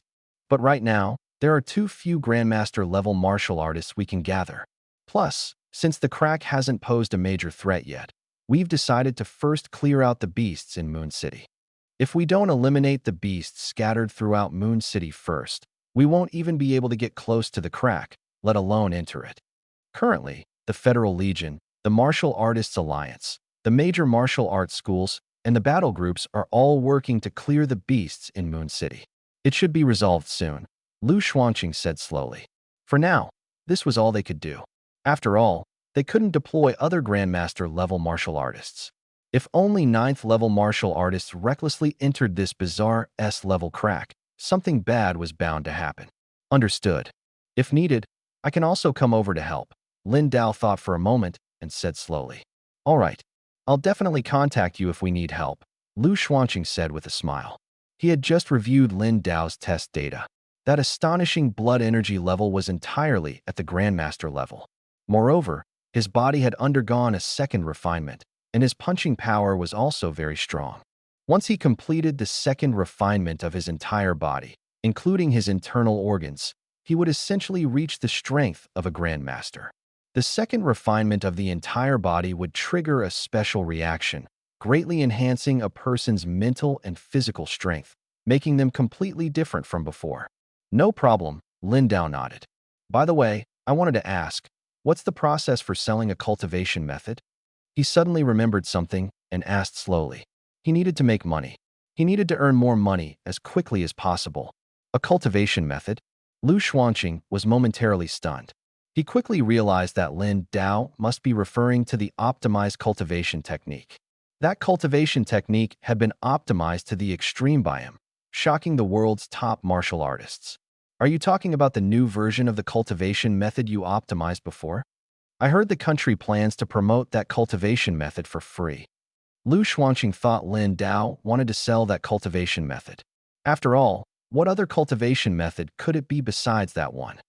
But right now, there are too few Grandmaster-level martial artists we can gather. Plus, since the crack hasn't posed a major threat yet, we've decided to first clear out the beasts in Moon City. If we don't eliminate the beasts scattered throughout Moon City first, we won't even be able to get close to the crack, let alone enter it. Currently, the Federal Legion, the Martial Artists Alliance, the major martial arts schools, and the battle groups are all working to clear the beasts in Moon City. It should be resolved soon, Lu Xuanqing said slowly. For now, this was all they could do. After all, they couldn't deploy other Grandmaster-level martial artists. If only 9th-level martial artists recklessly entered this bizarre S-level crack, something bad was bound to happen. Understood. If needed, I can also come over to help. Lin Dao thought for a moment and said slowly. All right, I'll definitely contact you if we need help, Lu Xuanqing said with a smile. He had just reviewed Lin Dao's test data. That astonishing blood energy level was entirely at the Grandmaster level. Moreover, his body had undergone a second refinement, and his punching power was also very strong. Once he completed the second refinement of his entire body, including his internal organs, he would essentially reach the strength of a Grandmaster. The second refinement of the entire body would trigger a special reaction, greatly enhancing a person's mental and physical strength, making them completely different from before. No problem, Lin Dao nodded. By the way, I wanted to ask, what's the process for selling a cultivation method? He suddenly remembered something and asked slowly. He needed to make money. He needed to earn more money as quickly as possible. A cultivation method? Lu Xuanqing was momentarily stunned. He quickly realized that Lin Dao must be referring to the optimized cultivation technique. That cultivation technique had been optimized to the extreme by him, shocking the world's top martial artists. Are you talking about the new version of the cultivation method you optimized before? I heard the country plans to promote that cultivation method for free. Lu Xuanqing thought Lin Dao wanted to sell that cultivation method. After all, what other cultivation method could it be besides that one?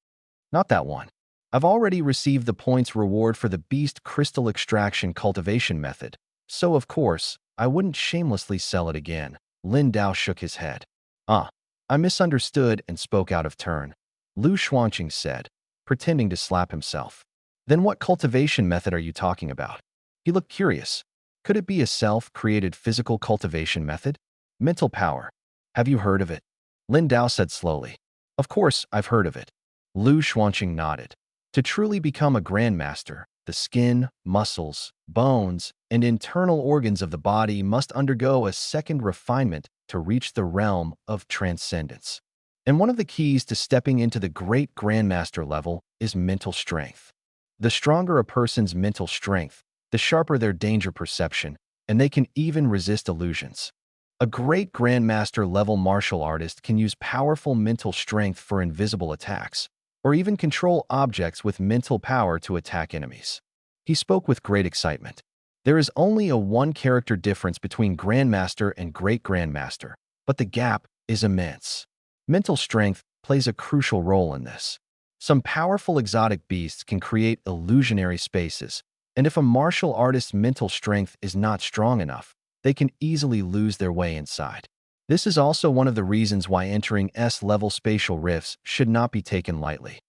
Not that one. I've already received the points reward for the beast crystal extraction cultivation method, so of course, I wouldn't shamelessly sell it again. Lin Dao shook his head. Ah, I misunderstood and spoke out of turn, Lu Xuanqing said, pretending to slap himself. Then what cultivation method are you talking about? He looked curious. Could it be a self-created physical cultivation method? Mental power. Have you heard of it? Lin Dao said slowly. Of course, I've heard of it. Lu Xuanqing nodded. To truly become a grandmaster, the skin, muscles, bones, and internal organs of the body must undergo a second refinement to reach the realm of transcendence. And one of the keys to stepping into the great grandmaster level is mental strength. The stronger a person's mental strength, the sharper their danger perception, and they can even resist illusions. A great grandmaster level martial artist can use powerful mental strength for invisible attacks, or even control objects with mental power to attack enemies. He spoke with great excitement. There is only a one-character difference between Grandmaster and Great Grandmaster, but the gap is immense. Mental strength plays a crucial role in this. Some powerful exotic beasts can create illusionary spaces, and if a martial artist's mental strength is not strong enough, they can easily lose their way inside. This is also one of the reasons why entering S-level spatial rifts should not be taken lightly.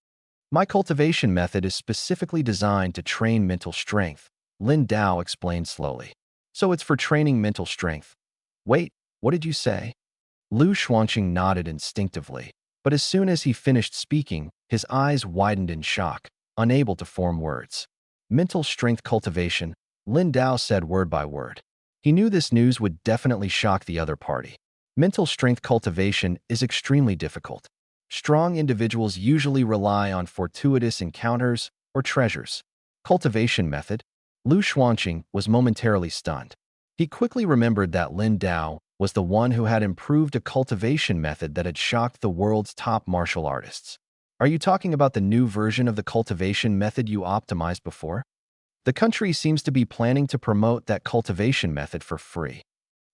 My cultivation method is specifically designed to train mental strength, Lin Dao explained slowly. So it's for training mental strength. Wait, what did you say? Lu Xuanqing nodded instinctively, but as soon as he finished speaking, his eyes widened in shock, unable to form words. Mental strength cultivation, Lin Dao said word by word. He knew this news would definitely shock the other party. Mental strength cultivation is extremely difficult. Strong individuals usually rely on fortuitous encounters or treasures. Cultivation method. Lu Xuanqing was momentarily stunned. He quickly remembered that Lin Dao was the one who had improved a cultivation method that had shocked the world's top martial artists. Are you talking about the new version of the cultivation method you optimized before? The country seems to be planning to promote that cultivation method for free.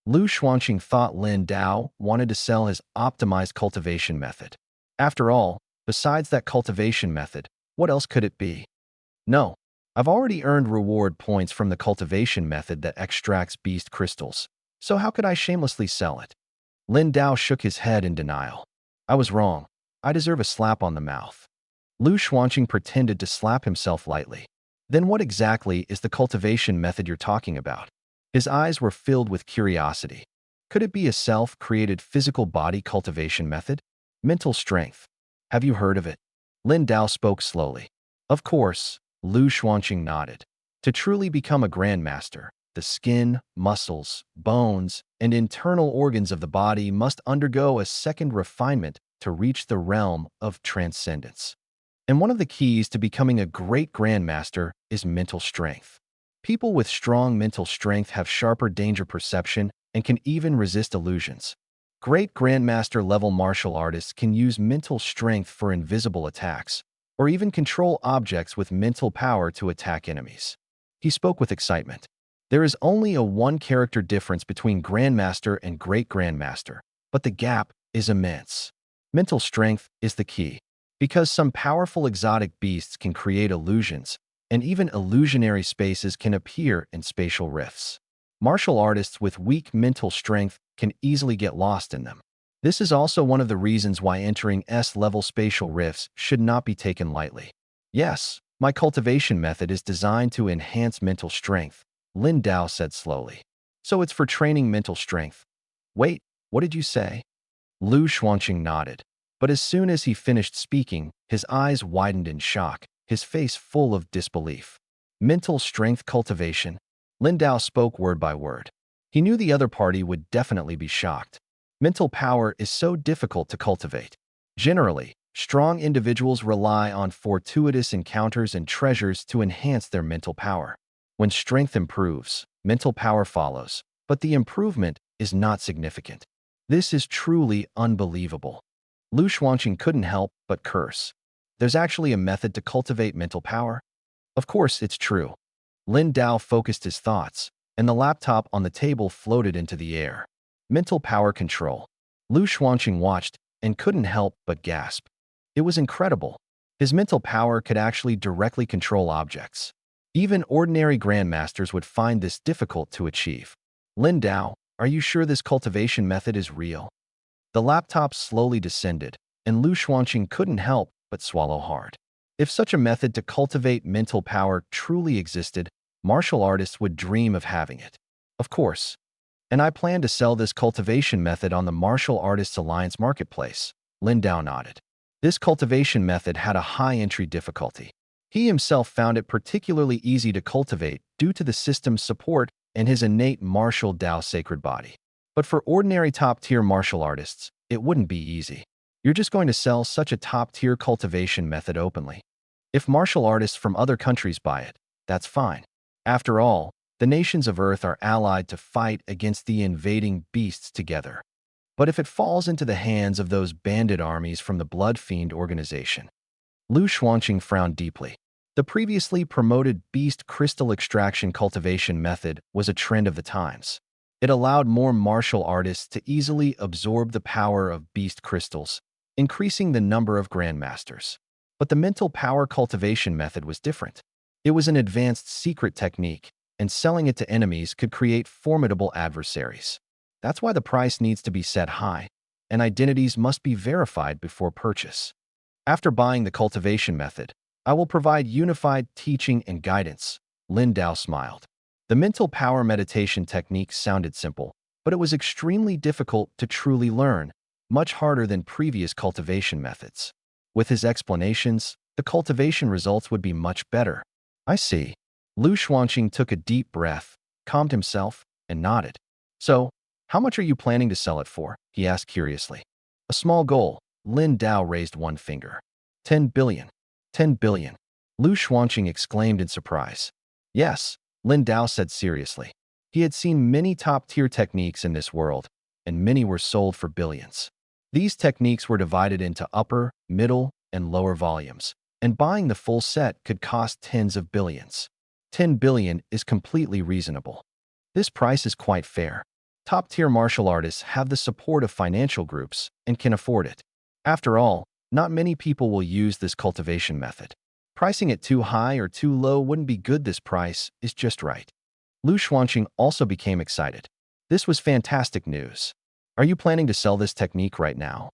Lu Xuanqing thought Lin Dao wanted to sell his optimized cultivation method. After all, besides that cultivation method, what else could it be? No, I've already earned reward points from the cultivation method that extracts beast crystals, so how could I shamelessly sell it? Lin Dao shook his head in denial. I was wrong. I deserve a slap on the mouth. Lu Xuanqing pretended to slap himself lightly. Then what exactly is the cultivation method you're talking about? His eyes were filled with curiosity. Could it be a self-created physical body cultivation method? Mental strength. Have you heard of it? Lin Dao spoke slowly. Of course, Lu Xuanqing nodded. To truly become a grandmaster, the skin, muscles, bones, and internal organs of the body must undergo a second refinement to reach the realm of transcendence. And one of the keys to becoming a great grandmaster is mental strength. People with strong mental strength have sharper danger perception and can even resist illusions. Great grandmaster level martial artists can use mental strength for invisible attacks, or even control objects with mental power to attack enemies. He spoke with excitement. There is only a one-character difference between grandmaster and great grandmaster, but the gap is immense. Mental strength is the key. Because some powerful exotic beasts can create illusions, and even illusionary spaces can appear in spatial rifts. Martial artists with weak mental strength can easily get lost in them. This is also one of the reasons why entering S-level spatial rifts should not be taken lightly. Yes, my cultivation method is designed to enhance mental strength, Lin Dao said slowly. So it's for training mental strength. Wait, what did you say? Lu Xuanqing nodded. But as soon as he finished speaking, his eyes widened in shock, his face full of disbelief. Mental strength cultivation. Lin Dao spoke word by word. He knew the other party would definitely be shocked. Mental power is so difficult to cultivate. Generally, strong individuals rely on fortuitous encounters and treasures to enhance their mental power. When strength improves, mental power follows, but the improvement is not significant. This is truly unbelievable. Lu Xuanqing couldn't help but curse. There's actually a method to cultivate mental power? Of course, it's true. Lin Dao focused his thoughts, and the laptop on the table floated into the air. Mental power control. Lu Xuanqing watched and couldn't help but gasp. It was incredible. His mental power could actually directly control objects. Even ordinary grandmasters would find this difficult to achieve. Lin Dao, are you sure this cultivation method is real? The laptop slowly descended, and Lu Xuanqing couldn't help but swallow hard. If such a method to cultivate mental power truly existed, martial artists would dream of having it. Of course. And I plan to sell this cultivation method on the Martial Artists Alliance marketplace. Lin Dao nodded. This cultivation method had a high entry difficulty. He himself found it particularly easy to cultivate due to the system's support and his innate martial Dao sacred body. But for ordinary top-tier martial artists, it wouldn't be easy. You're just going to sell such a top-tier cultivation method openly. If martial artists from other countries buy it, that's fine. After all, the nations of Earth are allied to fight against the invading beasts together. But if it falls into the hands of those bandit armies from the Blood Fiend organization? Lu Xuanqing frowned deeply. The previously promoted beast crystal extraction cultivation method was a trend of the times. It allowed more martial artists to easily absorb the power of beast crystals, increasing the number of grandmasters. But the mental power cultivation method was different. It was an advanced secret technique, and selling it to enemies could create formidable adversaries. That's why the price needs to be set high, and identities must be verified before purchase. After buying the cultivation method, I will provide unified teaching and guidance. Lin Dao smiled. The mental power meditation technique sounded simple, but it was extremely difficult to truly learn, much harder than previous cultivation methods. With his explanations, the cultivation results would be much better. I see. Lu Xuanqing took a deep breath, calmed himself, and nodded. So, how much are you planning to sell it for? He asked curiously. A small goal. Lin Dao raised one finger. 10 billion. 10 billion. Lu Xuanqing exclaimed in surprise. Yes, Lin Dao said seriously. He had seen many top-tier techniques in this world, and many were sold for billions. These techniques were divided into upper, middle, and lower volumes, and buying the full set could cost tens of billions. 10 billion is completely reasonable. This price is quite fair. Top-tier martial artists have the support of financial groups and can afford it. After all, not many people will use this cultivation method. Pricing it too high or too low wouldn't be good. This price is just right. Lu Xuanqing also became excited. This was fantastic news. Are you planning to sell this technique right now?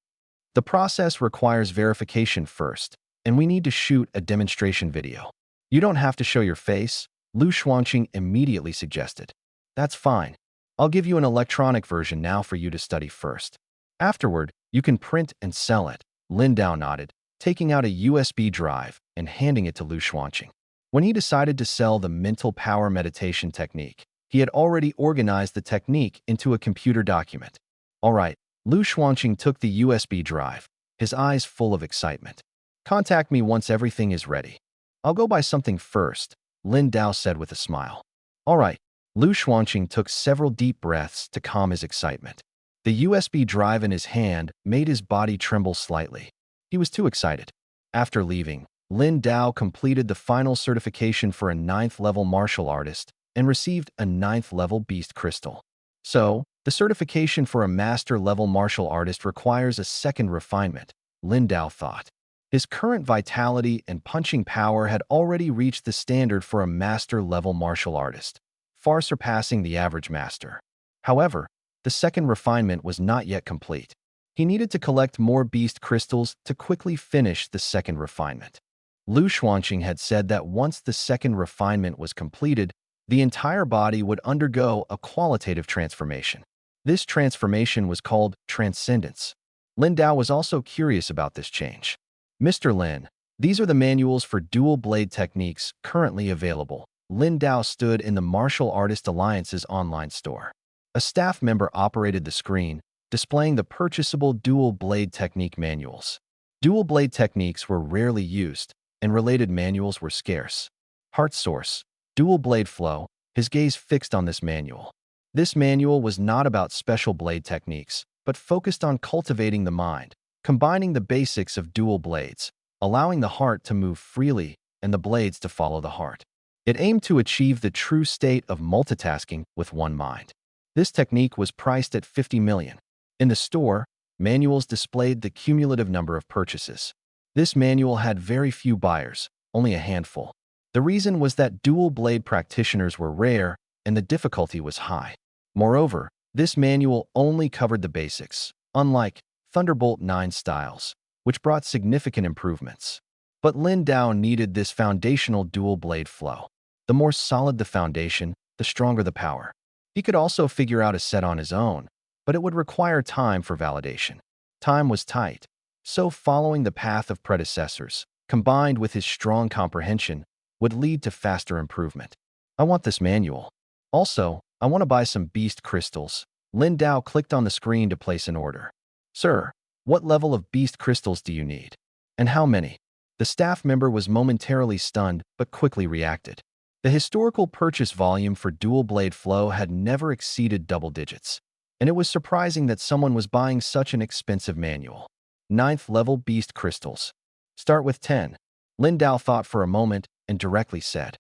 The process requires verification first, and we need to shoot a demonstration video. You don't have to show your face, Lu Xuanqing immediately suggested. That's fine. I'll give you an electronic version now for you to study first. Afterward, you can print and sell it. Lin Dao nodded, taking out a USB drive and handing it to Lu Xuanqing. When he decided to sell the mental power meditation technique, he had already organized the technique into a computer document. All right, Lu Xuanqing took the USB drive, his eyes full of excitement. Contact me once everything is ready. I'll go buy something first, Lin Dao said with a smile. All right. Lu Xuanqing took several deep breaths to calm his excitement. The USB drive in his hand made his body tremble slightly. He was too excited. After leaving, Lin Dao completed the final certification for a 9th-level martial artist and received a 9th-level beast crystal. So, the certification for a master-level martial artist requires a second refinement, Lin Dao thought. His current vitality and punching power had already reached the standard for a master-level martial artist, far surpassing the average master. However, the second refinement was not yet complete. He needed to collect more beast crystals to quickly finish the second refinement. Lu Xuanqing had said that once the second refinement was completed, the entire body would undergo a qualitative transformation. This transformation was called transcendence. Lin Dao was also curious about this change. Mr. Lin, these are the manuals for dual blade techniques currently available. Lin Dao stood in the Martial Artist Alliance's online store. A staff member operated the screen, displaying the purchasable dual blade technique manuals. Dual blade techniques were rarely used, and related manuals were scarce. Heart Source, Dual Blade Flow, his gaze fixed on this manual. This manual was not about special blade techniques, but focused on cultivating the mind, combining the basics of dual blades, allowing the heart to move freely and the blades to follow the heart. It aimed to achieve the true state of multitasking with one mind. This technique was priced at 50 million. In the store, manuals displayed the cumulative number of purchases. This manual had very few buyers, only a handful. The reason was that dual blade practitioners were rare and the difficulty was high. Moreover, this manual only covered the basics, unlike Thunderbolt 9 styles, which brought significant improvements. But Lin Dao needed this foundational dual blade flow. The more solid the foundation, the stronger the power. He could also figure out a set on his own, but it would require time for validation. Time was tight, so following the path of predecessors, combined with his strong comprehension, would lead to faster improvement. I want this manual. Also, I want to buy some beast crystals. Lin Dao clicked on the screen to place an order. Sir, what level of beast crystals do you need? And how many? The staff member was momentarily stunned but quickly reacted. The historical purchase volume for dual blade flow had never exceeded double digits, and it was surprising that someone was buying such an expensive manual. 9th level beast crystals. Start with 10. Lin Dao thought for a moment and directly said,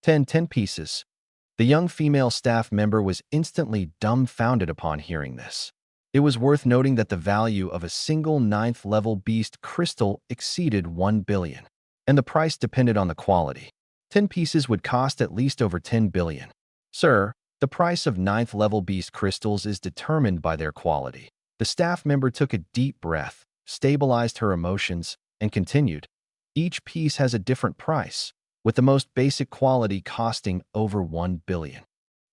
10 pieces. The young female staff member was instantly dumbfounded upon hearing this. It was worth noting that the value of a single 9th level beast crystal exceeded 1 billion, and the price depended on the quality. 10 pieces would cost at least over 10 billion. Sir, the price of 9th level beast crystals is determined by their quality. The staff member took a deep breath, stabilized her emotions, and continued. Each piece has a different price, with the most basic quality costing over 1 billion.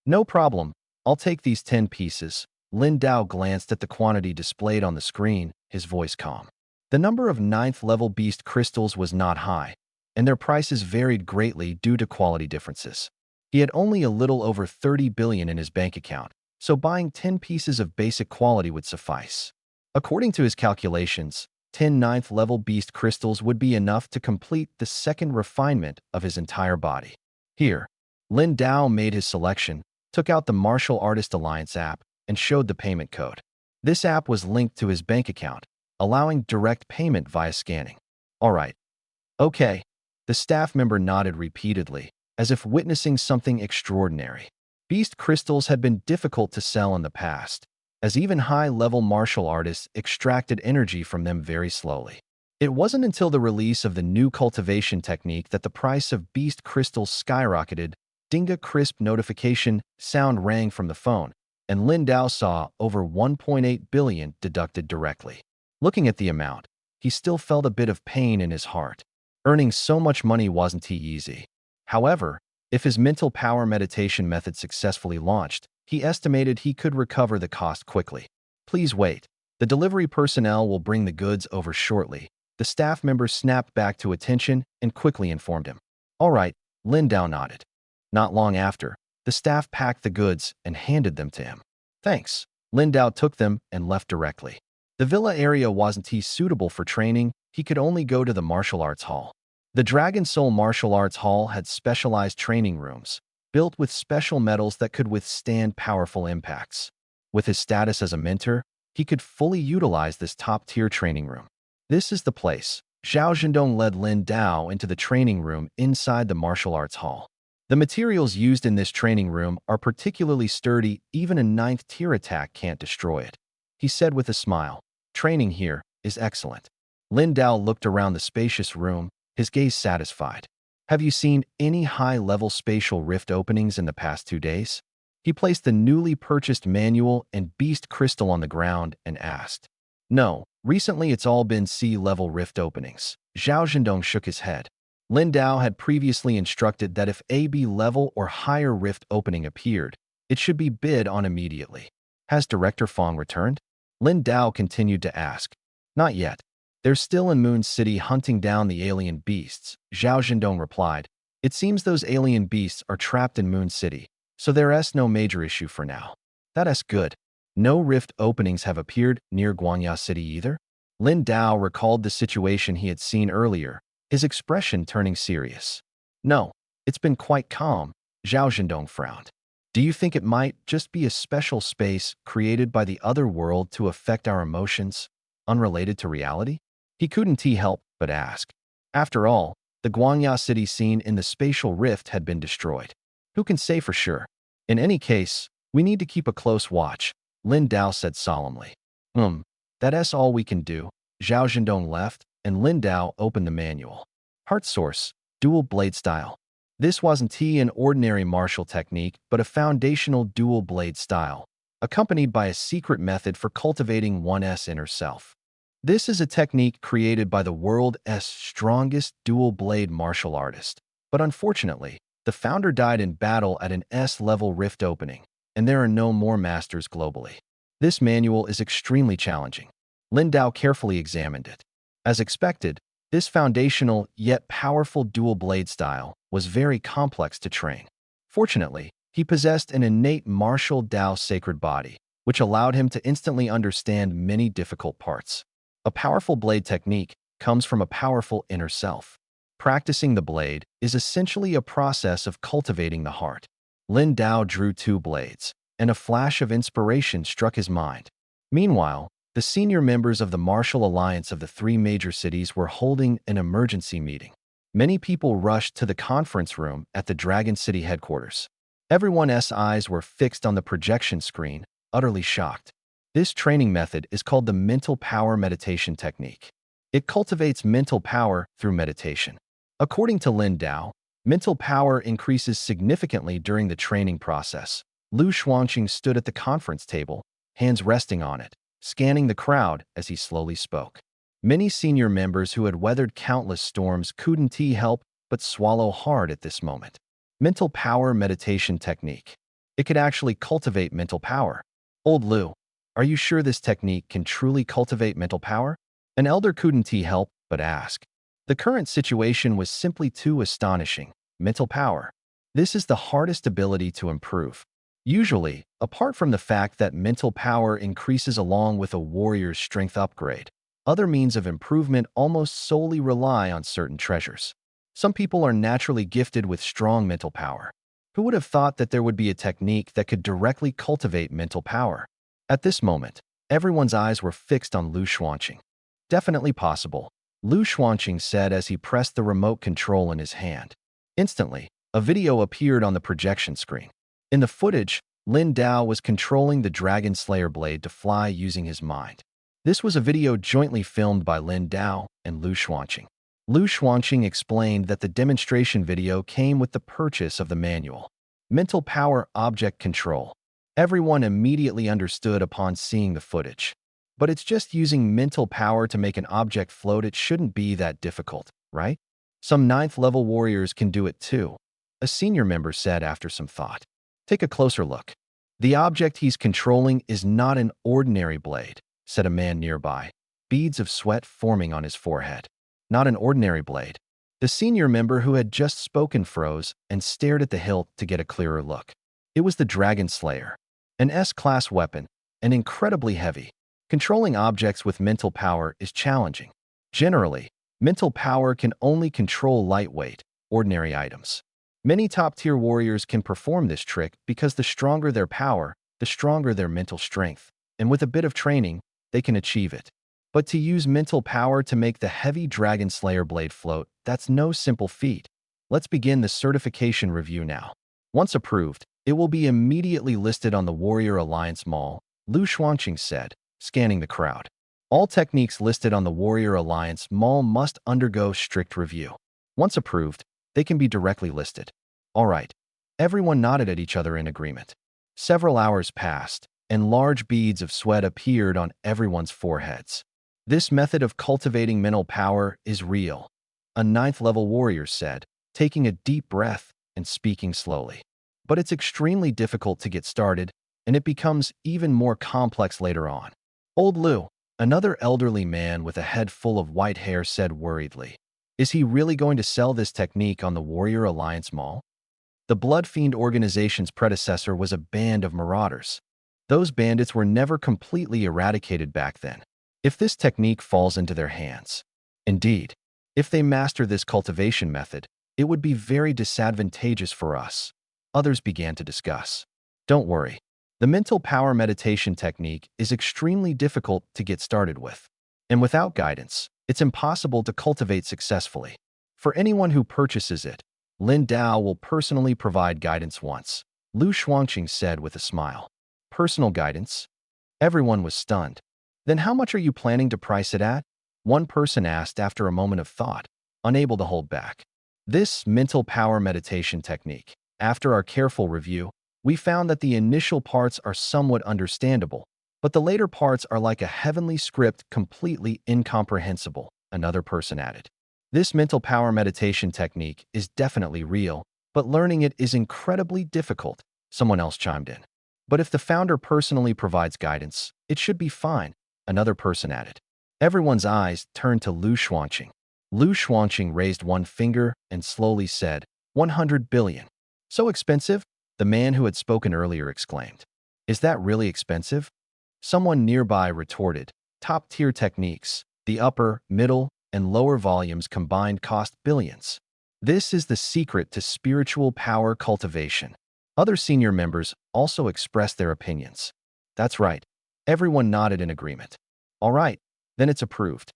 No problem, I'll take these 10 pieces. Lin Dao glanced at the quantity displayed on the screen, his voice calm. The number of 9th level beast crystals was not high, and their prices varied greatly due to quality differences. He had only a little over 30 billion in his bank account, so buying 10 pieces of basic quality would suffice. According to his calculations, 10 9th level beast crystals would be enough to complete the second refinement of his entire body. Here, Lin Dao made his selection, took out the Martial Artist Alliance app, and showed the payment code. This app was linked to his bank account, allowing direct payment via scanning. All right. Okay. The staff member nodded repeatedly, as if witnessing something extraordinary. Beast crystals had been difficult to sell in the past, as even high-level martial artists extracted energy from them very slowly. It wasn't until the release of the new cultivation technique that the price of beast crystals skyrocketed. Dinga crisp notification sound rang from the phone, and Lin Dao saw over 1.8 billion deducted directly. Looking at the amount, he still felt a bit of pain in his heart. Earning so much money wasn't easy. However, if his mental power meditation method successfully launched, he estimated he could recover the cost quickly. Please wait. The delivery personnel will bring the goods over shortly. The staff member snapped back to attention and quickly informed him. All right, Lin Dao nodded. Not long after, the staff packed the goods and handed them to him. Thanks. Lin Dao took them and left directly. The villa area wasn't suitable for training. He could only go to the martial arts hall. The Dragon Soul Martial Arts Hall had specialized training rooms, built with special metals that could withstand powerful impacts. With his status as a mentor, he could fully utilize this top-tier training room. This is the place. Zhao Zhendong led Lin Dao into the training room inside the martial arts hall. The materials used in this training room are particularly sturdy, even a 9th-tier attack can't destroy it. He said with a smile, training here is excellent. Lin Dao looked around the spacious room, his gaze satisfied. Have you seen any high-level spatial rift openings in the past 2 days? He placed the newly purchased manual and beast crystal on the ground and asked. No, recently it's all been sea-level rift openings. Zhao Zhendong shook his head. Lin Dao had previously instructed that if a B level or higher rift opening appeared, it should be bid on immediately. Has Director Fong returned? Lin Dao continued to ask. Not yet. They're still in Moon City hunting down the alien beasts, Zhao Zhendong replied. It seems those alien beasts are trapped in Moon City, so there's no major issue for now. That's good. No rift openings have appeared near Guangya City either? Lin Dao recalled the situation he had seen earlier, his expression turning serious. No, it's been quite calm, Zhao Zhendong frowned. Do you think it might just be a special space created by the other world to affect our emotions? unrelated to reality? He couldn't help but ask. After all, the Guangya city scene in the spatial rift had been destroyed. Who can say for sure? In any case, we need to keep a close watch, Lin Dao said solemnly. That's all we can do. Zhao Zhendong left, and Lin Dao opened the manual. Heart source, dual blade style. This wasn't an ordinary martial technique, but a foundational dual blade style, accompanied by a secret method for cultivating one's inner self. This is a technique created by the world's strongest dual-blade martial artist. But unfortunately, the founder died in battle at an S-level rift opening, and there are no more masters globally. This manual is extremely challenging. Lin Dao carefully examined it. As expected, this foundational yet powerful dual-blade style was very complex to train. Fortunately, he possessed an innate martial Dao sacred body, which allowed him to instantly understand many difficult parts. A powerful blade technique comes from a powerful inner self. Practicing the blade is essentially a process of cultivating the heart. Lin Dao drew 2 blades, and a flash of inspiration struck his mind. Meanwhile, the senior members of the martial alliance of the 3 major cities were holding an emergency meeting. Many people rushed to the conference room at the Dragon City headquarters. Everyone's eyes were fixed on the projection screen, utterly shocked. This training method is called the mental power meditation technique. It cultivates mental power through meditation. According to Lin Dao, mental power increases significantly during the training process. Lu Xuanqing stood at the conference table, hands resting on it, scanning the crowd as he slowly spoke. Many senior members who had weathered countless storms couldn't help but swallow hard at this moment. Mental power meditation technique. It could actually cultivate mental power. Old Lu, are you sure this technique can truly cultivate mental power? An elder couldn't help but ask. The current situation was simply too astonishing. Mental power. This is the hardest ability to improve. Usually, apart from the fact that mental power increases along with a warrior's strength upgrade, other means of improvement almost solely rely on certain treasures. Some people are naturally gifted with strong mental power. Who would have thought that there would be a technique that could directly cultivate mental power? At this moment, everyone's eyes were fixed on Lu Xuanqing. Definitely possible, Lu Xuanqing said as he pressed the remote control in his hand. Instantly, a video appeared on the projection screen. In the footage, Lin Dao was controlling the Dragon Slayer blade to fly using his mind. This was a video jointly filmed by Lin Dao and Lu Xuanqing. Lu Xuanqing explained that the demonstration video came with the purchase of the manual. Mental power object control. Everyone immediately understood upon seeing the footage. But it's just using mental power to make an object float. It shouldn't be that difficult, right? Some 9th-level warriors can do it too, a senior member said after some thought. Take a closer look. The object he's controlling is not an ordinary blade, said a man nearby, beads of sweat forming on his forehead. Not an ordinary blade. The senior member who had just spoken froze and stared at the hilt to get a clearer look. It was the Dragon Slayer, an S-class weapon, and incredibly heavy. Controlling objects with mental power is challenging. Generally, mental power can only control lightweight, ordinary items. Many top-tier warriors can perform this trick because the stronger their power, the stronger their mental strength, and with a bit of training, they can achieve it. But to use mental power to make the heavy Dragon Slayer blade float, that's no simple feat. Let's begin the certification review now. Once approved, it will be immediately listed on the Warrior Alliance Mall, Lu Xuanqing said, scanning the crowd. All techniques listed on the Warrior Alliance Mall must undergo strict review. Once approved, they can be directly listed. All right. Everyone nodded at each other in agreement. Several hours passed, and large beads of sweat appeared on everyone's foreheads. This method of cultivating mental power is real, a 9th-level warrior said, taking a deep breath and speaking slowly. But it's extremely difficult to get started, and it becomes even more complex later on. Old Lu, another elderly man with a head full of white hair, said worriedly. Is he really going to sell this technique on the Warrior Alliance Mall? The Blood Fiend organization's predecessor was a band of marauders. Those bandits were never completely eradicated back then. If this technique falls into their hands, indeed, if they master this cultivation method, it would be very disadvantageous for us. Others began to discuss. Don't worry. The mental power meditation technique is extremely difficult to get started with. And without guidance, it's impossible to cultivate successfully. For anyone who purchases it, Lin Dao will personally provide guidance once, Lu Shuangqing said with a smile. Personal guidance? Everyone was stunned. Then how much are you planning to price it at? One person asked after a moment of thought, unable to hold back. This mental power meditation technique, after our careful review, we found that the initial parts are somewhat understandable, but the later parts are like a heavenly script completely incomprehensible, another person added. This mental power meditation technique is definitely real, but learning it is incredibly difficult, someone else chimed in. But if the founder personally provides guidance, it should be fine, another person added. Everyone's eyes turned to Lu Shuangqing. Lu Shuangqing raised one finger and slowly said, 100 billion. So expensive? The man who had spoken earlier exclaimed. Is that really expensive? Someone nearby retorted, top-tier techniques, the upper, middle, and lower volumes combined cost billions. This is the secret to spiritual power cultivation. Other senior members also expressed their opinions. That's right. Everyone nodded in agreement. All right, then it's approved.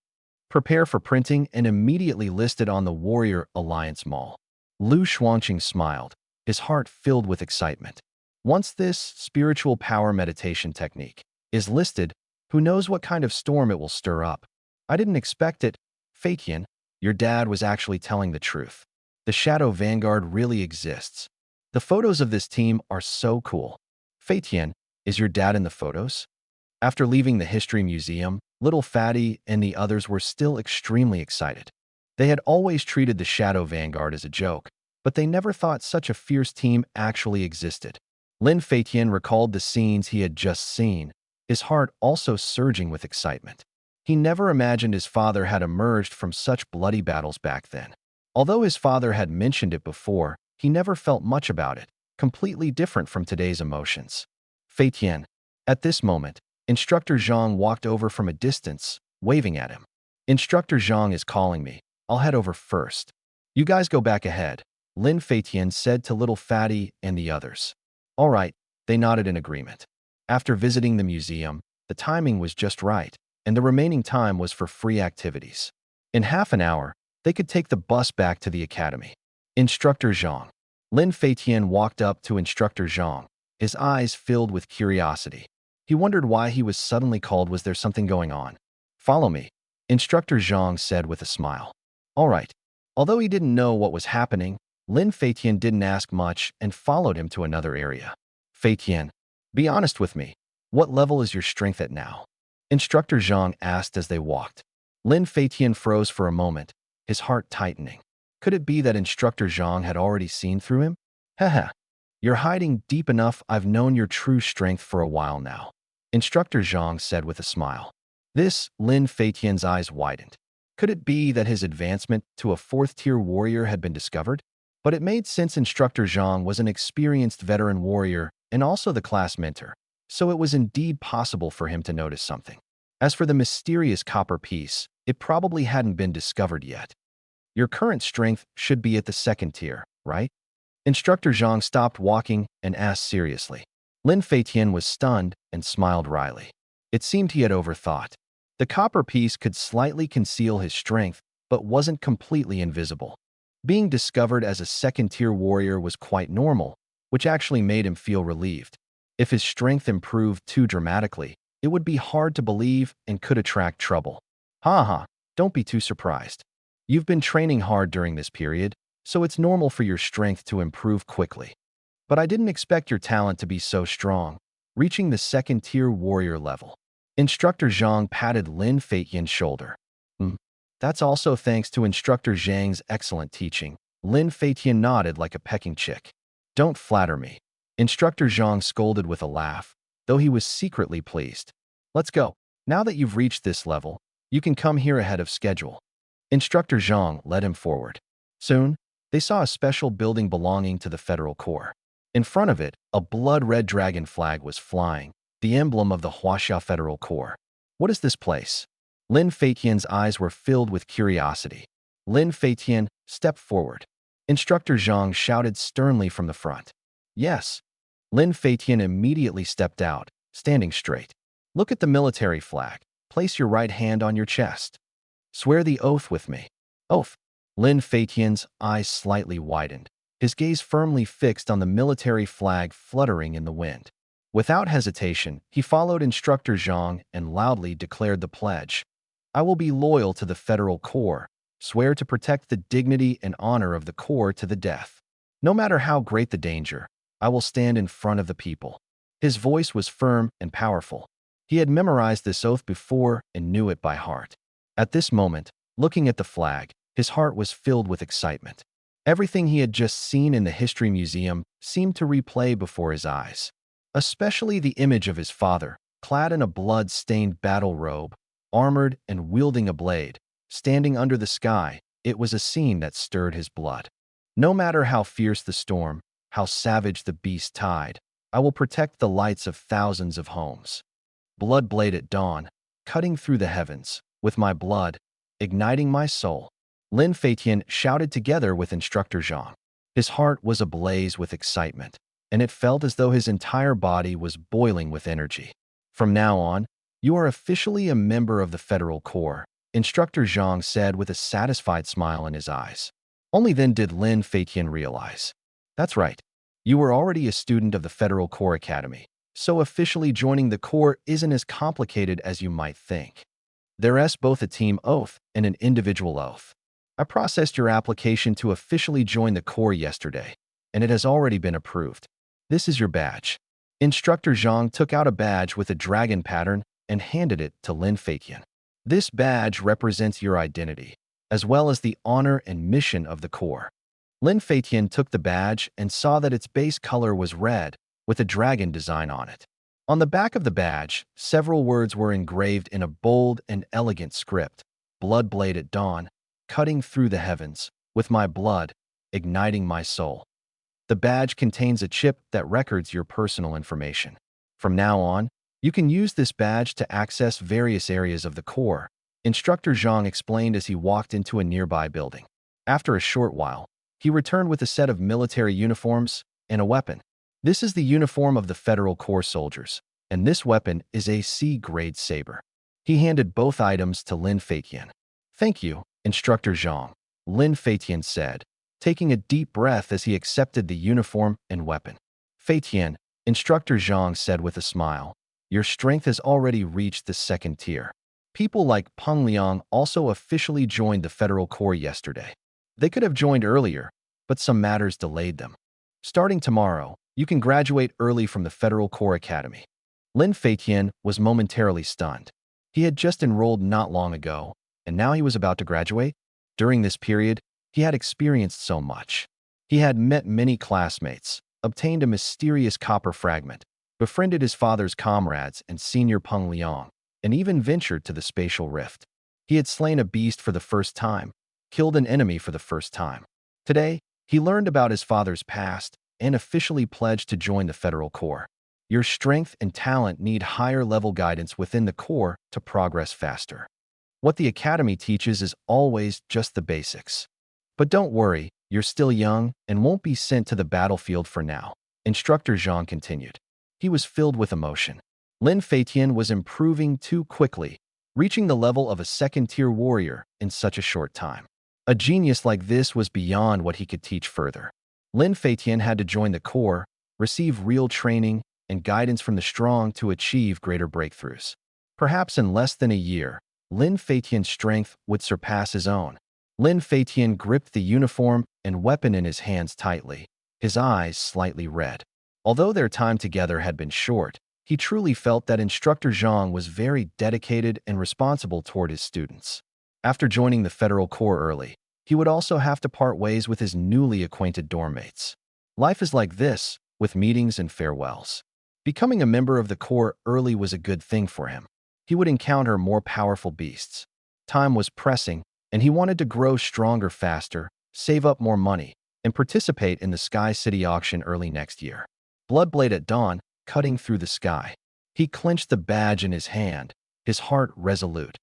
Prepare for printing and immediately listed on the Warrior Alliance Mall. Lu Shuangqing smiled, his heart filled with excitement. Once this spiritual power meditation technique is listed, who knows what kind of storm it will stir up. I didn't expect it. Fei Tian, your dad was actually telling the truth. The Shadow Vanguard really exists. The photos of this team are so cool. Fei Tian, is your dad in the photos? After leaving the History Museum, Little Fatty and the others were still extremely excited. They had always treated the Shadow Vanguard as a joke, but they never thought such a fierce team actually existed. Lin Feitian recalled the scenes he had just seen, his heart also surging with excitement. He never imagined his father had emerged from such bloody battles back then. Although his father had mentioned it before, he never felt much about it, completely different from today's emotions. Feitian. At this moment, Instructor Zhang walked over from a distance, waving at him. Instructor Zhang is calling me. I'll head over first. You guys go back ahead, Lin Feitian said to Little Fatty and the others. All right, they nodded in agreement. After visiting the museum, the timing was just right, and the remaining time was for free activities. In half an hour, they could take the bus back to the academy. Instructor Zhang. Lin Feitian walked up to Instructor Zhang, his eyes filled with curiosity. He wondered why he was suddenly called. Was there something going on? Follow me, Instructor Zhang said with a smile. All right. Although he didn't know what was happening, Lin Feitian didn't ask much and followed him to another area. Feitian, be honest with me. What level is your strength at now? Instructor Zhang asked as they walked. Lin Feitian froze for a moment, his heart tightening. Could it be that Instructor Zhang had already seen through him? Haha. You're hiding deep enough. I've known your true strength for a while now, Instructor Zhang said with a smile. This, Lin Feitian's eyes widened. Could it be that his advancement to a fourth-tier warrior had been discovered? But it made sense. Instructor Zhang was an experienced veteran warrior and also the class mentor, so it was indeed possible for him to notice something. As for the mysterious copper piece, it probably hadn't been discovered yet. Your current strength should be at the second tier, right? Instructor Zhang stopped walking and asked seriously. Lin Feitian was stunned and smiled wryly. It seemed he had overthought. The copper piece could slightly conceal his strength, but wasn't completely invisible. Being discovered as a second-tier warrior was quite normal, which actually made him feel relieved. If his strength improved too dramatically, it would be hard to believe and could attract trouble. Haha, don't be too surprised. You've been training hard during this period, so it's normal for your strength to improve quickly. But I didn't expect your talent to be so strong, reaching the second-tier warrior level. Instructor Zhang patted Lin Feitian's shoulder. That's also thanks to Instructor Zhang's excellent teaching. Lin Feitian nodded like a pecking chick. Don't flatter me, Instructor Zhang scolded with a laugh, though he was secretly pleased. Let's go. Now that you've reached this level, you can come here ahead of schedule. Instructor Zhang led him forward. Soon, they saw a special building belonging to the Federal Corps. In front of it, a blood-red dragon flag was flying, the emblem of the Huaxia Federal Corps. What is this place? Lin Feitian's eyes were filled with curiosity. Lin Feitian stepped forward. Instructor Zhang shouted sternly from the front. Yes. Lin Feitian immediately stepped out, standing straight. Look at the military flag. Place your right hand on your chest. Swear the oath with me. Oath. Lin Feitian's eyes slightly widened, his gaze firmly fixed on the military flag fluttering in the wind. Without hesitation, he followed Instructor Zhang and loudly declared the pledge. I will be loyal to the Federal Corps, swear to protect the dignity and honor of the Corps to the death. No matter how great the danger, I will stand in front of the people. His voice was firm and powerful. He had memorized this oath before and knew it by heart. At this moment, looking at the flag, his heart was filled with excitement. Everything he had just seen in the History Museum seemed to replay before his eyes. Especially the image of his father, clad in a blood-stained battle robe, armored and wielding a blade, standing under the sky. It was a scene that stirred his blood. No matter how fierce the storm, how savage the beast tide, I will protect the lights of thousands of homes. Blood blade at dawn, cutting through the heavens, with my blood, igniting my soul. Lin Feitian shouted together with Instructor Zhang. His heart was ablaze with excitement, and it felt as though his entire body was boiling with energy. From now on, you are officially a member of the Federal Corps, Instructor Zhang said with a satisfied smile in his eyes. Only then did Lin Feitian realize. That's right. You were already a student of the Federal Corps Academy, so officially joining the Corps isn't as complicated as you might think. There's both a team oath and an individual oath. I processed your application to officially join the Corps yesterday, and it has already been approved. This is your badge. Instructor Zhang took out a badge with a dragon pattern and handed it to Lin Feitian. This badge represents your identity, as well as the honor and mission of the Corps. Lin Feitian took the badge and saw that its base color was red, with a dragon design on it. On the back of the badge, several words were engraved in a bold and elegant script. Blood blade at dawn, cutting through the heavens, with my blood, igniting my soul. The badge contains a chip that records your personal information. From now on, you can use this badge to access various areas of the Corps, Instructor Zhang explained as he walked into a nearby building. After a short while, he returned with a set of military uniforms and a weapon. This is the uniform of the Federal Corps soldiers, and this weapon is a C-grade saber. He handed both items to Lin Feitian. Thank you, Instructor Zhang, Lin Feitian said, taking a deep breath as he accepted the uniform and weapon. Feitian, Instructor Zhang said with a smile, your strength has already reached the second tier. People like Peng Liang also officially joined the Federal Corps yesterday. They could have joined earlier, but some matters delayed them. Starting tomorrow, you can graduate early from the Federal Corps Academy. Lin Feitian was momentarily stunned. He had just enrolled not long ago, and now he was about to graduate. During this period, he had experienced so much. He had met many classmates, obtained a mysterious copper fragment, befriended his father's comrades and senior Peng Liang, and even ventured to the spatial rift. He had slain a beast for the first time, killed an enemy for the first time. Today, he learned about his father's past and officially pledged to join the Federal Corps. Your strength and talent need higher-level guidance within the Corps to progress faster. What the Academy teaches is always just the basics. But don't worry, you're still young and won't be sent to the battlefield for now, Instructor Zhang continued. He was filled with emotion. Lin Feitian was improving too quickly, reaching the level of a second-tier warrior in such a short time. A genius like this was beyond what he could teach further. Lin Feitian had to join the Corps, receive real training and guidance from the strong to achieve greater breakthroughs. Perhaps in less than a year, Lin Feitian's strength would surpass his own. Lin Feitian gripped the uniform and weapon in his hands tightly, his eyes slightly red. Although their time together had been short, he truly felt that Instructor Zhang was very dedicated and responsible toward his students. After joining the Federal Corps early, he would also have to part ways with his newly acquainted dorm mates. Life is like this, with meetings and farewells. Becoming a member of the Corps early was a good thing for him. He would encounter more powerful beasts. Time was pressing, and he wanted to grow stronger faster, save up more money, and participate in the Sky City auction early next year. Bloodblade at dawn, cutting through the sky. He clenched the badge in his hand, his heart resolute.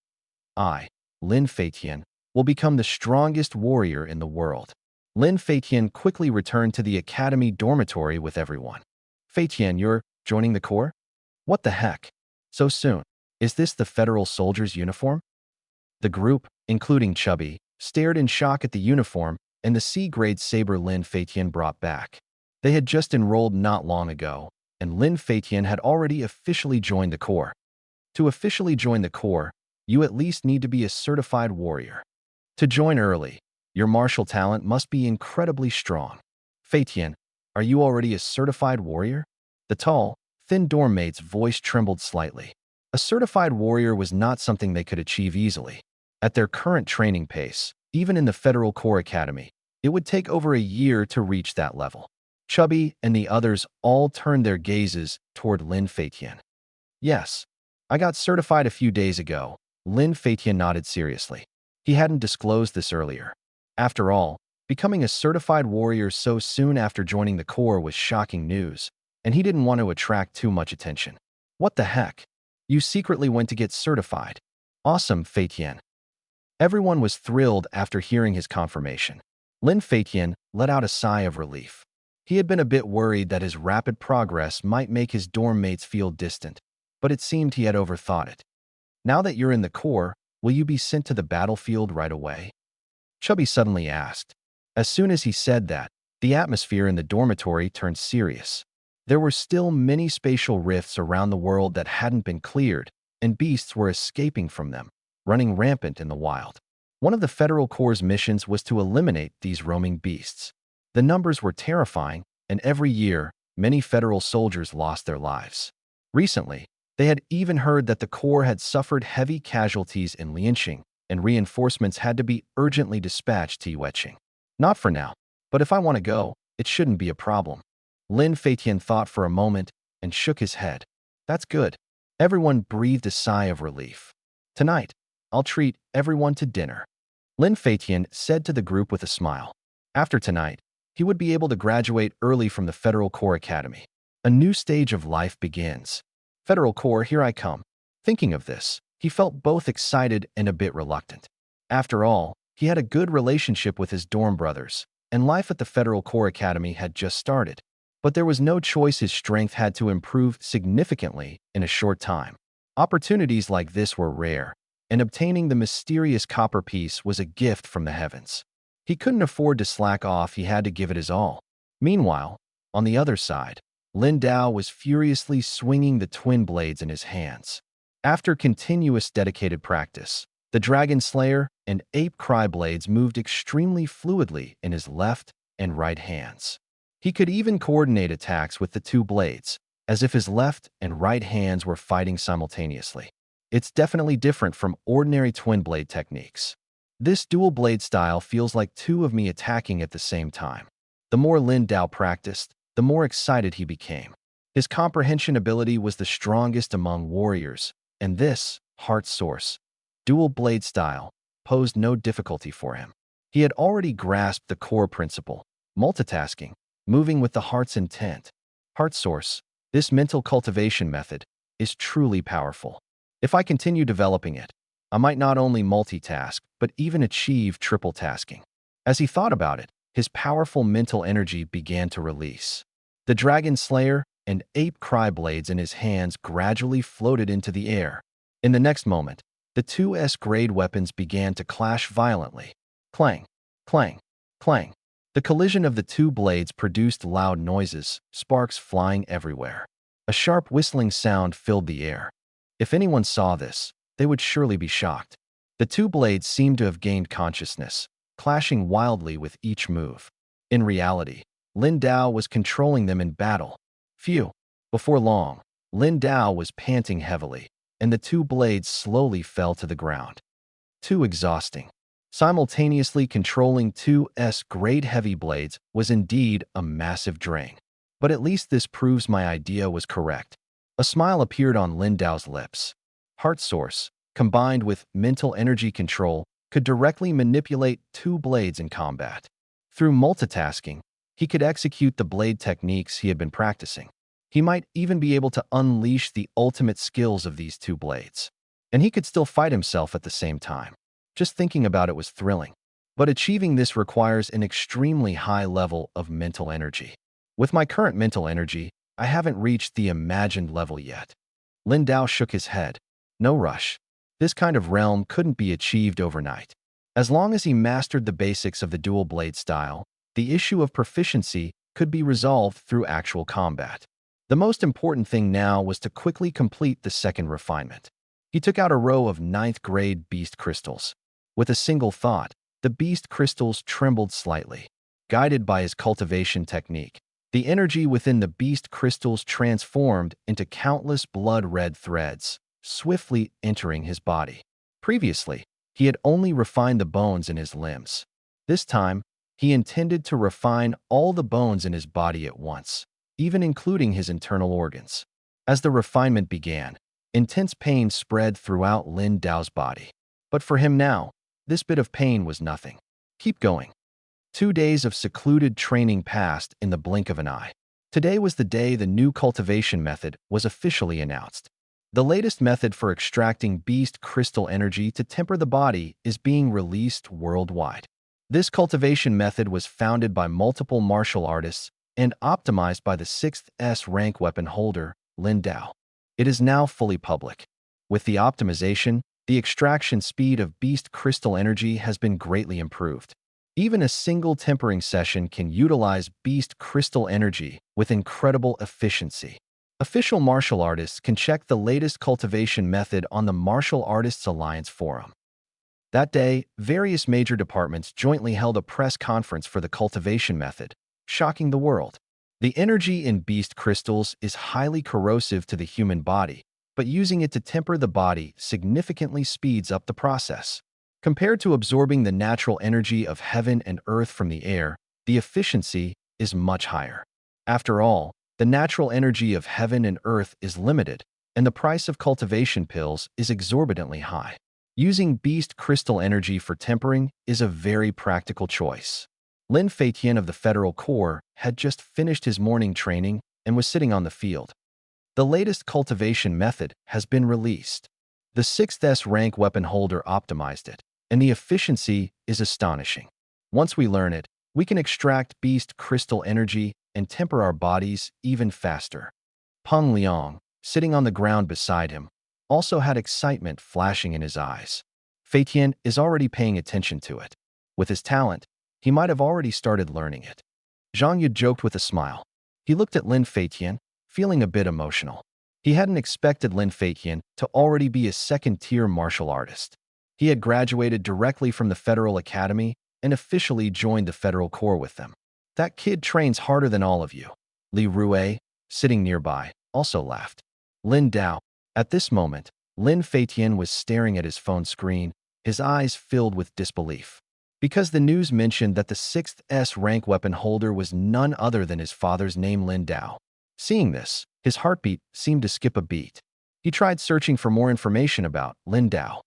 I, Lin Feitian, will become the strongest warrior in the world. Lin Feitian quickly returned to the academy dormitory with everyone. Feitian, you're joining the Corps? What the heck? So soon? Is this the federal soldier's uniform? The group, including Chubby, stared in shock at the uniform and the C-grade saber Lin Feitian brought back. They had just enrolled not long ago, and Lin Feitian had already officially joined the Corps. To officially join the Corps, you at least need to be a certified warrior. To join early, your martial talent must be incredibly strong. Feitian, are you already a certified warrior? The tall, thin dorm mate's voice trembled slightly. A certified warrior was not something they could achieve easily. At their current training pace, even in the Federal Corps Academy, it would take over a year to reach that level. Chubby and the others all turned their gazes toward Lin Feitian. Yes, I got certified a few days ago. Lin Feitian nodded seriously. He hadn't disclosed this earlier. After all, becoming a certified warrior so soon after joining the Corps was shocking news, and he didn't want to attract too much attention. What the heck? You secretly went to get certified. Awesome, Feitian. Everyone was thrilled after hearing his confirmation. Lin Feitian let out a sigh of relief. He had been a bit worried that his rapid progress might make his dorm mates feel distant, but it seemed he had overthought it. Now that you're in the Corps, will you be sent to the battlefield right away? Chubby suddenly asked. As soon as he said that, the atmosphere in the dormitory turned serious. There were still many spatial rifts around the world that hadn't been cleared, and beasts were escaping from them, running rampant in the wild. One of the Federal Corps' missions was to eliminate these roaming beasts. The numbers were terrifying, and every year, many Federal soldiers lost their lives. Recently, they had even heard that the Corps had suffered heavy casualties in Lianxing, and reinforcements had to be urgently dispatched to Yueqing. Not for now, but if I want to go, it shouldn't be a problem. Lin Feitian thought for a moment and shook his head. That's good. Everyone breathed a sigh of relief. Tonight, I'll treat everyone to dinner. Lin Feitian said to the group with a smile. After tonight, he would be able to graduate early from the Federal Corps Academy. A new stage of life begins. Federal Corps, here I come. Thinking of this, he felt both excited and a bit reluctant. After all, he had a good relationship with his dorm brothers, and life at the Federal Corps Academy had just started. But there was no choice. His strength had to improve significantly in a short time. Opportunities like this were rare, and obtaining the mysterious copper piece was a gift from the heavens. He couldn't afford to slack off. He had to give it his all. Meanwhile, on the other side, Lin Dao was furiously swinging the twin blades in his hands. After continuous dedicated practice, the Dragon Slayer and Ape Cry blades moved extremely fluidly in his left and right hands. He could even coordinate attacks with the two blades, as if his left and right hands were fighting simultaneously. It's definitely different from ordinary twin blade techniques. This dual blade style feels like two of me attacking at the same time. The more Lin Dao practiced, the more excited he became. His comprehension ability was the strongest among warriors, and this, heart source, dual blade style, posed no difficulty for him. He had already grasped the core principle, multitasking, moving with the heart's intent. Heart source, this mental cultivation method, is truly powerful. If I continue developing it, I might not only multitask, but even achieve triple tasking. As he thought about it, his powerful mental energy began to release. The Dragon Slayer and Ape Cry blades in his hands gradually floated into the air. In the next moment, the two S-grade weapons began to clash violently. Clang, clang, clang. The collision of the two blades produced loud noises, sparks flying everywhere. A sharp whistling sound filled the air. If anyone saw this, they would surely be shocked. The two blades seemed to have gained consciousness, clashing wildly with each move. In reality, Lin Dao was controlling them in battle. Phew! Before long, Lin Dao was panting heavily, and the two blades slowly fell to the ground. Too exhausting. Simultaneously controlling two S-grade heavy blades was indeed a massive drain. But at least this proves my idea was correct. A smile appeared on Lin Dao's lips. Heart source, combined with mental energy control, could directly manipulate two blades in combat. Through multitasking, he could execute the blade techniques he had been practicing. He might even be able to unleash the ultimate skills of these two blades. And he could still fight himself at the same time. Just thinking about it was thrilling. But achieving this requires an extremely high level of mental energy. With my current mental energy, I haven't reached the imagined level yet. Lin Dao shook his head. No rush. This kind of realm couldn't be achieved overnight. As long as he mastered the basics of the dual blade style, the issue of proficiency could be resolved through actual combat. The most important thing now was to quickly complete the second refinement. He took out a row of 9th-grade beast crystals. With a single thought, the beast crystals trembled slightly. Guided by his cultivation technique, the energy within the beast crystals transformed into countless blood-red threads, swiftly entering his body. Previously, he had only refined the bones in his limbs. This time, he intended to refine all the bones in his body at once, even including his internal organs. As the refinement began, intense pain spread throughout Lin Dao's body. But for him now, this bit of pain was nothing. Keep going. 2 days of secluded training passed in the blink of an eye. Today was the day the new cultivation method was officially announced. The latest method for extracting beast crystal energy to temper the body is being released worldwide. This cultivation method was founded by multiple martial artists and optimized by the 6th S rank weapon holder, Lin Dao. It is now fully public. With the optimization, the extraction speed of beast crystal energy has been greatly improved. Even a single tempering session can utilize beast crystal energy with incredible efficiency. Official martial artists can check the latest cultivation method on the Martial Artists Alliance forum. That day, various major departments jointly held a press conference for the cultivation method, shocking the world. The energy in beast crystals is highly corrosive to the human body, but using it to temper the body significantly speeds up the process. Compared to absorbing the natural energy of heaven and earth from the air, the efficiency is much higher. After all, the natural energy of heaven and earth is limited, and the price of cultivation pills is exorbitantly high. Using beast crystal energy for tempering is a very practical choice. Lin Feitian of the Federal Corps had just finished his morning training and was sitting on the field. The latest cultivation method has been released. The 6th S rank weapon holder optimized it, and the efficiency is astonishing. Once we learn it, we can extract beast crystal energy and temper our bodies even faster. Peng Liang, sitting on the ground beside him, also had excitement flashing in his eyes. Feitian is already paying attention to it. With his talent, he might have already started learning it. Zhang Yu joked with a smile. He looked at Lin Feitian, feeling a bit emotional. He hadn't expected Lin Feitian to already be a second-tier martial artist. He had graduated directly from the Federal Academy and officially joined the Federal Corps with them. That kid trains harder than all of you. Li Rue, sitting nearby, also laughed. Lin Dao. At this moment, Lin Feitian was staring at his phone screen, his eyes filled with disbelief. Because the news mentioned that the 6th S rank weapon holder was none other than his father's name, Lin Dao. Seeing this, his heartbeat seemed to skip a beat. He tried searching for more information about Lin Dao,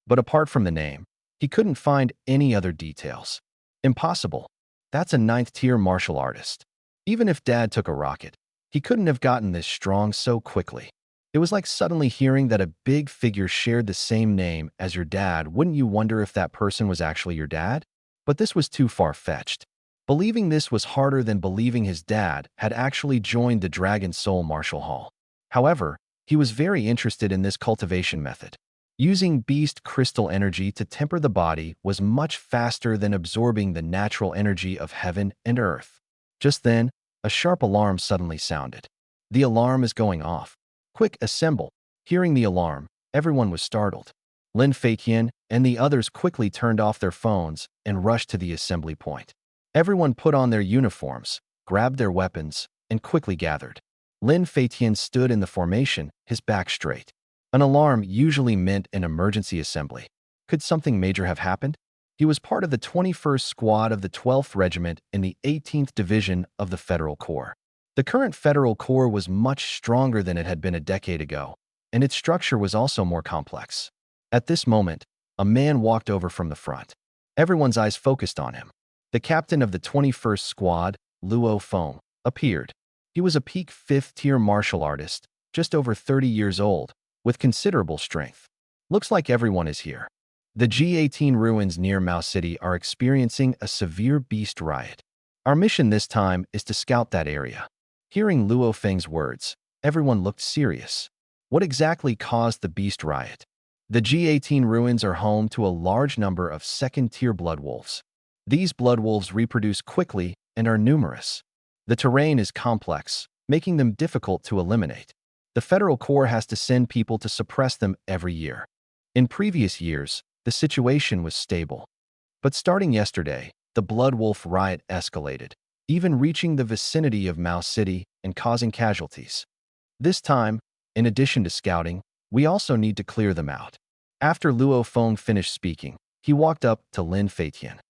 but apart from the name, he couldn't find any other details. Impossible. That's a 9th-tier martial artist. Even if Dad took a rocket, he couldn't have gotten this strong so quickly. It was like suddenly hearing that a big figure shared the same name as your dad. Wouldn't you wonder if that person was actually your dad? But this was too far-fetched. Believing this was harder than believing his dad had actually joined the Dragon Soul Martial Hall. However, he was very interested in this cultivation method. Using beast crystal energy to temper the body was much faster than absorbing the natural energy of heaven and earth. Just then, a sharp alarm suddenly sounded. The alarm is going off. Quick, assemble. Hearing the alarm, everyone was startled. Lin Feitian and the others quickly turned off their phones and rushed to the assembly point. Everyone put on their uniforms, grabbed their weapons, and quickly gathered. Lin Feitian stood in the formation, his back straight. An alarm usually meant an emergency assembly. Could something major have happened? He was part of the 21st Squad of the 12th Regiment in the 18th Division of the Federal Corps. The current Federal Corps was much stronger than it had been a decade ago, and its structure was also more complex. At this moment, a man walked over from the front. Everyone's eyes focused on him. The captain of the 21st Squad, Luo Feng, appeared. He was a peak 5th-tier martial artist, just over 30 years old, with considerable strength. Looks like everyone is here. The G18 ruins near Mao City are experiencing a severe beast riot. Our mission this time is to scout that area. Hearing Luo Feng's words, everyone looked serious. What exactly caused the beast riot? The G18 ruins are home to a large number of second-tier blood wolves. These blood wolves reproduce quickly and are numerous. The terrain is complex, making them difficult to eliminate. The Federal Corps has to send people to suppress them every year. In previous years, the situation was stable. But starting yesterday, the blood wolf riot escalated, even reaching the vicinity of Mao City and causing casualties. This time, in addition to scouting, we also need to clear them out. After Luo Feng finished speaking, he walked up to Lin Feitian.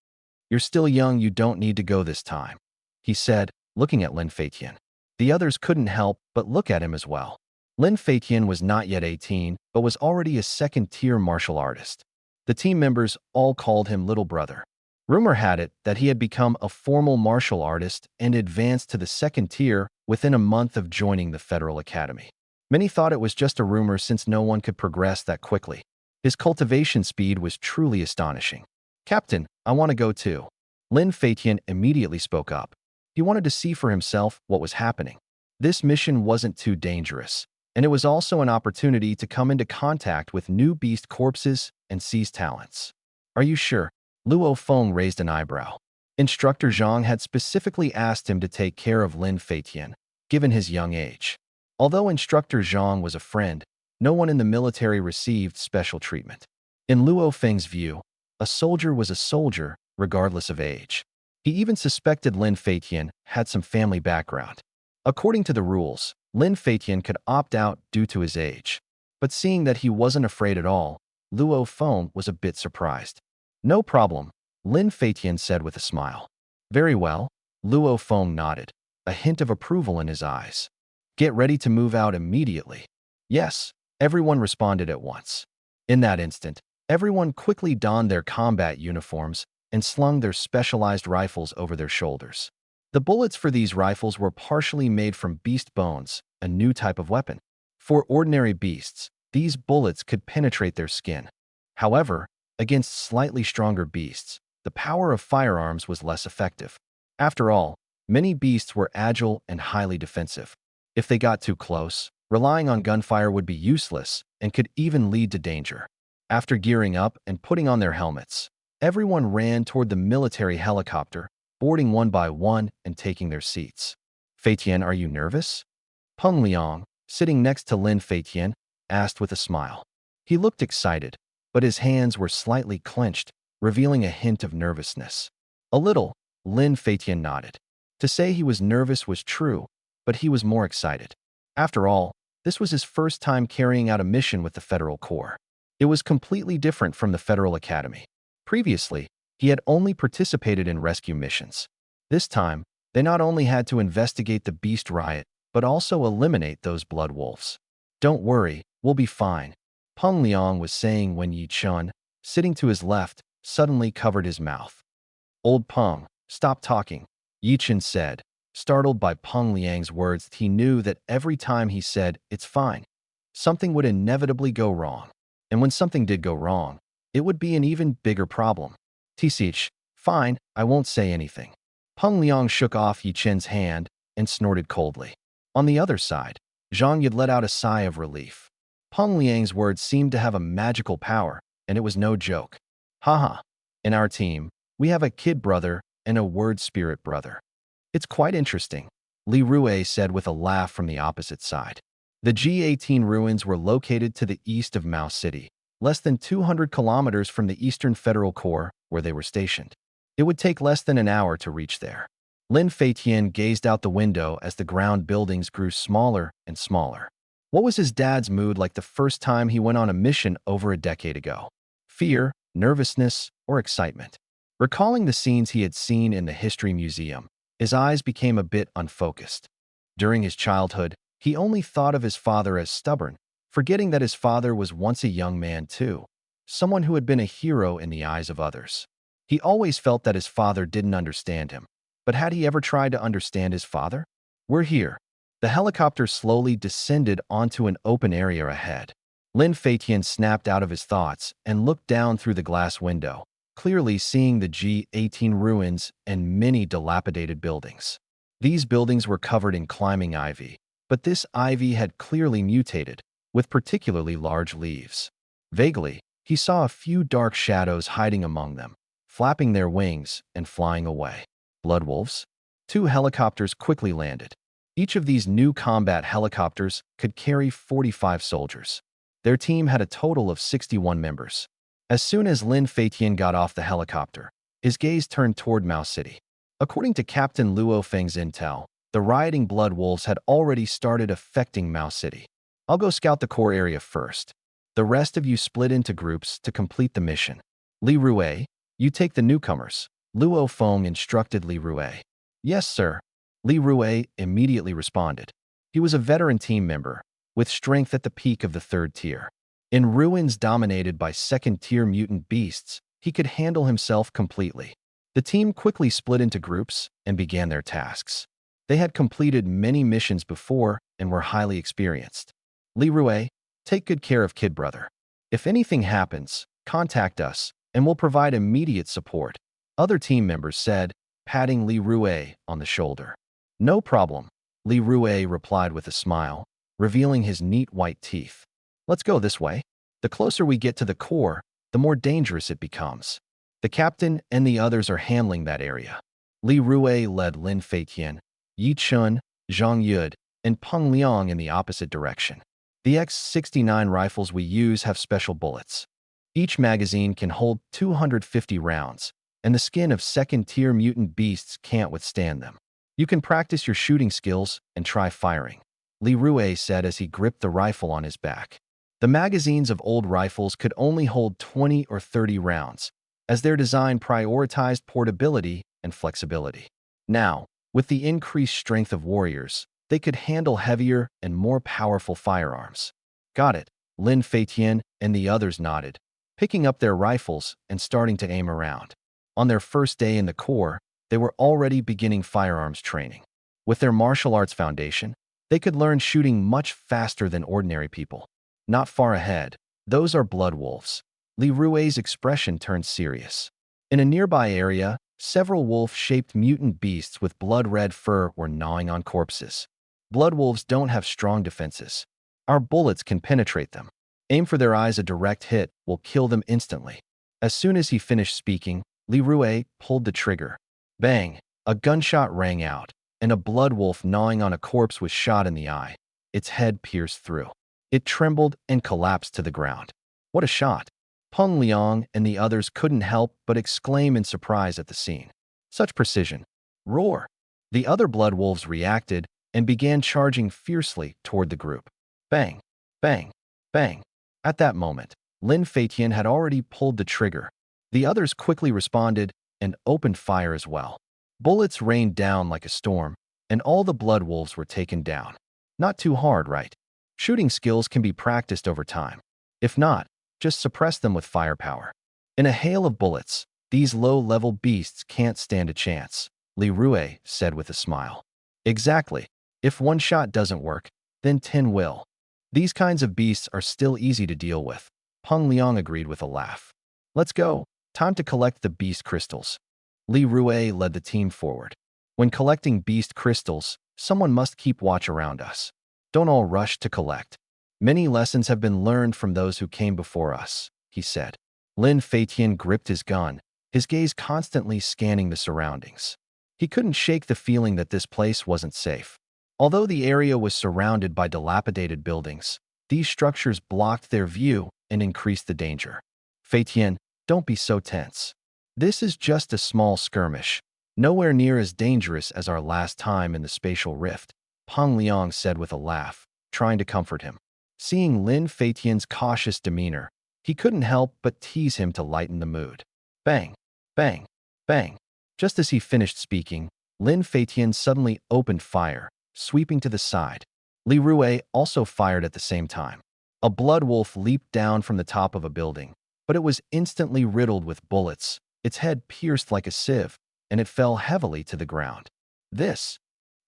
"You're still young, you don't need to go this time," he said, looking at Lin Feitian. The others couldn't help but look at him as well. Lin Feitian was not yet 18, but was already a second-tier martial artist. The team members all called him Little Brother. Rumor had it that he had become a formal martial artist and advanced to the second tier within a month of joining the Federal Academy. Many thought it was just a rumor since no one could progress that quickly. His cultivation speed was truly astonishing. "Captain, I want to go too." Lin Feitian immediately spoke up. He wanted to see for himself what was happening. This mission wasn't too dangerous, and it was also an opportunity to come into contact with new beast corpses and seize talents. "Are you sure?" Luo Feng raised an eyebrow. Instructor Zhang had specifically asked him to take care of Lin Feitian, given his young age. Although Instructor Zhang was a friend, no one in the military received special treatment. In Luo Feng's view, a soldier was a soldier, regardless of age. He even suspected Lin Feitian had some family background. According to the rules, Lin Feitian could opt out due to his age. But seeing that he wasn't afraid at all, Luo Feng was a bit surprised. "No problem," Lin Feitian said with a smile. "Very well," Luo Feng nodded, a hint of approval in his eyes. "Get ready to move out immediately." "Yes," everyone responded at once. In that instant, everyone quickly donned their combat uniforms and slung their specialized rifles over their shoulders. The bullets for these rifles were partially made from beast bones, a new type of weapon. For ordinary beasts, these bullets could penetrate their skin. However, against slightly stronger beasts, the power of firearms was less effective. After all, many beasts were agile and highly defensive. If they got too close, relying on gunfire would be useless and could even lead to danger. After gearing up and putting on their helmets, everyone ran toward the military helicopter, boarding one by one and taking their seats. "Feitian, are you nervous?" Peng Liang, sitting next to Lin Feitian, asked with a smile. He looked excited, but his hands were slightly clenched, revealing a hint of nervousness. "A little," Lin Feitian nodded. To say he was nervous was true, but he was more excited. After all, this was his first time carrying out a mission with the Federal Corps. It was completely different from the Federal Academy. Previously, he had only participated in rescue missions. This time, they not only had to investigate the beast riot, but also eliminate those blood wolves. "Don't worry, we'll be fine," Peng Liang was saying when Yi Chun, sitting to his left, suddenly covered his mouth. "Old Peng, stop talking," Yi Chun said. Startled by Peng Liang's words, he knew that every time he said, "It's fine," something would inevitably go wrong. And when something did go wrong, it would be an even bigger problem. "Tisich, fine, I won't say anything." Peng Liang shook off Yi Chun's hand and snorted coldly. On the other side, Zhang Yud let out a sigh of relief. Peng Liang's words seemed to have a magical power, and it was no joke. "Haha, in our team, we have a kid brother and a word spirit brother. It's quite interesting," Li Rue said with a laugh from the opposite side. The G18 ruins were located to the east of Mao City, less than 200 kilometers from the Eastern Federal Corps, where they were stationed. It would take less than an hour to reach there. Lin Feitian gazed out the window as the ground buildings grew smaller and smaller. What was his dad's mood like the first time he went on a mission over a decade ago? Fear, nervousness, or excitement? Recalling the scenes he had seen in the History Museum, his eyes became a bit unfocused. During his childhood, he only thought of his father as stubborn, forgetting that his father was once a young man too, someone who had been a hero in the eyes of others. He always felt that his father didn't understand him, but had he ever tried to understand his father? "We're here." The helicopter slowly descended onto an open area ahead. Lin Feitian snapped out of his thoughts and looked down through the glass window, clearly seeing the G18 ruins and many dilapidated buildings. These buildings were covered in climbing ivy, but this ivy had clearly mutated, with particularly large leaves. Vaguely, he saw a few dark shadows hiding among them, flapping their wings and flying away. Bloodwolves? 2 helicopters quickly landed. Each of these new combat helicopters could carry 45 soldiers. Their team had a total of 61 members. As soon as Lin Feitian got off the helicopter, his gaze turned toward Mao City. According to Captain Luo Feng's intel, the rioting blood wolves had already started affecting Mao City. I'll go scout the core area first. The rest of you split into groups to complete the mission. Li Rue, you take the newcomers. Luo Feng instructed Li Rue. Yes, sir. Li Rue immediately responded. He was a veteran team member, with strength at the peak of the 3rd tier. In ruins dominated by 2nd-tier mutant beasts, he could handle himself completely. The team quickly split into groups and began their tasks. They had completed many missions before and were highly experienced. Li Rue, take good care of Kid Brother. If anything happens, contact us, and we'll provide immediate support, other team members said, patting Li Rue on the shoulder. No problem, Li Rue replied with a smile, revealing his neat white teeth. Let's go this way. The closer we get to the core, the more dangerous it becomes. The captain and the others are handling that area. Li Rue led Lin Feitian, Yi Chun, Zhang Yud, and Peng Liang in the opposite direction. The X-69 rifles we use have special bullets. Each magazine can hold 250 rounds, and the skin of 2nd-tier mutant beasts can't withstand them. You can practice your shooting skills and try firing, Li Rue said as he gripped the rifle on his back. The magazines of old rifles could only hold 20 or 30 rounds, as their design prioritized portability and flexibility. Now, with the increased strength of warriors, they could handle heavier and more powerful firearms. Got it, Lin Feitian and the others nodded, picking up their rifles and starting to aim around. On their first day in the Corps, they were already beginning firearms training. With their martial arts foundation, they could learn shooting much faster than ordinary people. Not far ahead, those are blood wolves. Li Rue's expression turned serious. In a nearby area, several wolf-shaped mutant beasts with blood-red fur were gnawing on corpses. Blood wolves don't have strong defenses. Our bullets can penetrate them. Aim for their eyes. A direct hit will kill them instantly. As soon as he finished speaking, Li Rue pulled the trigger. Bang! A gunshot rang out, and a blood wolf gnawing on a corpse was shot in the eye. Its head pierced through. It trembled and collapsed to the ground. What a shot! Peng Liang and the others couldn't help but exclaim in surprise at the scene. Such precision. Roar! The other blood wolves reacted and began charging fiercely toward the group. Bang! Bang! Bang! At that moment, Lin Feitian had already pulled the trigger. The others quickly responded and opened fire as well. Bullets rained down like a storm, and all the blood wolves were taken down. Not too hard, right? Shooting skills can be practiced over time. If not, just suppress them with firepower. In a hail of bullets, these low-level beasts can't stand a chance, Li Rue said with a smile. Exactly. If one shot doesn't work, then 10 will. These kinds of beasts are still easy to deal with, Peng Liang agreed with a laugh. Let's go. Time to collect the beast crystals. Li Rue led the team forward. When collecting beast crystals, someone must keep watch around us. Don't all rush to collect. Many lessons have been learned from those who came before us, he said. Lin Feitian gripped his gun, his gaze constantly scanning the surroundings. He couldn't shake the feeling that this place wasn't safe. Although the area was surrounded by dilapidated buildings, these structures blocked their view and increased the danger. Feitian, don't be so tense. This is just a small skirmish, nowhere near as dangerous as our last time in the spatial rift, Peng Liang said with a laugh, trying to comfort him. Seeing Lin Feitian's cautious demeanor, he couldn't help but tease him to lighten the mood. Bang! Bang! Bang! Just as he finished speaking, Lin Feitian suddenly opened fire, sweeping to the side. Li Rue also fired at the same time. A blood wolf leaped down from the top of a building, but it was instantly riddled with bullets, its head pierced like a sieve, and it fell heavily to the ground. This!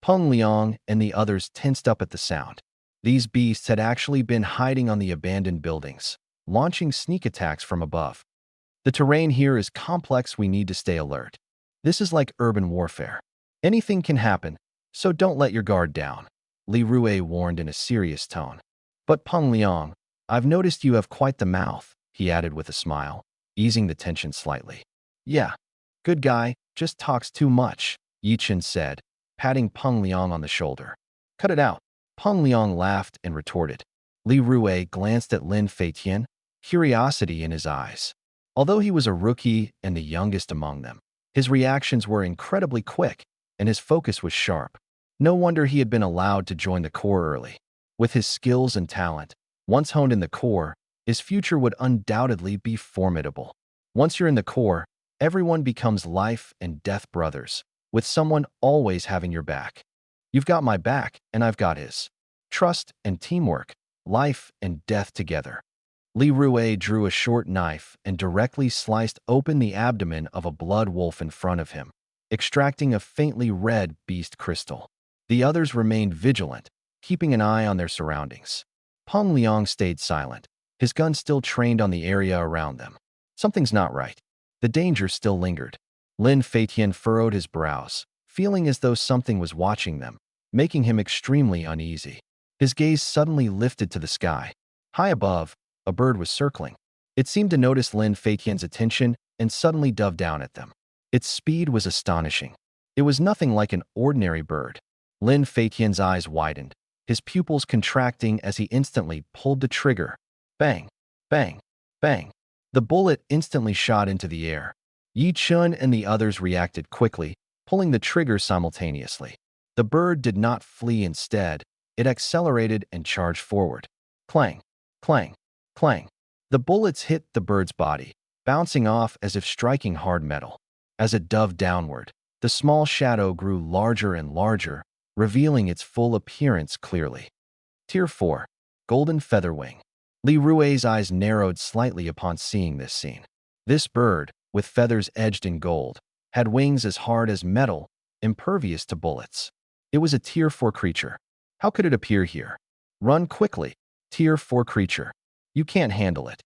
Peng Liang and the others tensed up at the sound. These beasts had actually been hiding on the abandoned buildings, launching sneak attacks from above. The terrain here is complex. We need to stay alert. This is like urban warfare. Anything can happen, so don't let your guard down, Li Rue warned in a serious tone. But Peng Liang, I've noticed you have quite the mouth, he added with a smile, easing the tension slightly. Yeah, good guy, just talks too much, Yi Chen said, patting Peng Liang on the shoulder. Cut it out. Peng Liang laughed and retorted. Li Rui glanced at Lin Feitian, curiosity in his eyes. Although he was a rookie and the youngest among them, his reactions were incredibly quick, and his focus was sharp. No wonder he had been allowed to join the Corps early. With his skills and talent, once honed in the Corps, his future would undoubtedly be formidable. Once you're in the Corps, everyone becomes life and death brothers, with someone always having your back. You've got my back, and I've got his. Trust and teamwork, life and death together. Li Rui drew a short knife and directly sliced open the abdomen of a blood wolf in front of him, extracting a faintly red beast crystal. The others remained vigilant, keeping an eye on their surroundings. Peng Liang stayed silent, his gun still trained on the area around them. Something's not right. The danger still lingered. Lin Feitian furrowed his brows, feeling as though something was watching them, making him extremely uneasy. His gaze suddenly lifted to the sky. High above, a bird was circling. It seemed to notice Lin Feitian's attention and suddenly dove down at them. Its speed was astonishing. It was nothing like an ordinary bird. Lin Feitian's eyes widened, his pupils contracting as he instantly pulled the trigger. Bang, bang, bang. The bullet instantly shot into the air. Yi Chun and the others reacted quickly, pulling the trigger simultaneously. The bird did not flee instead, it accelerated and charged forward. Clang, clang, clang. The bullets hit the bird's body, bouncing off as if striking hard metal. As it dove downward, the small shadow grew larger and larger, revealing its full appearance clearly. Tier 4. Golden Featherwing. Li Rui's eyes narrowed slightly upon seeing this scene. This bird, with feathers edged in gold, had wings as hard as metal, impervious to bullets. It was a Tier 4 creature. How could it appear here? Run quickly. Tier 4 creature. You can't handle it.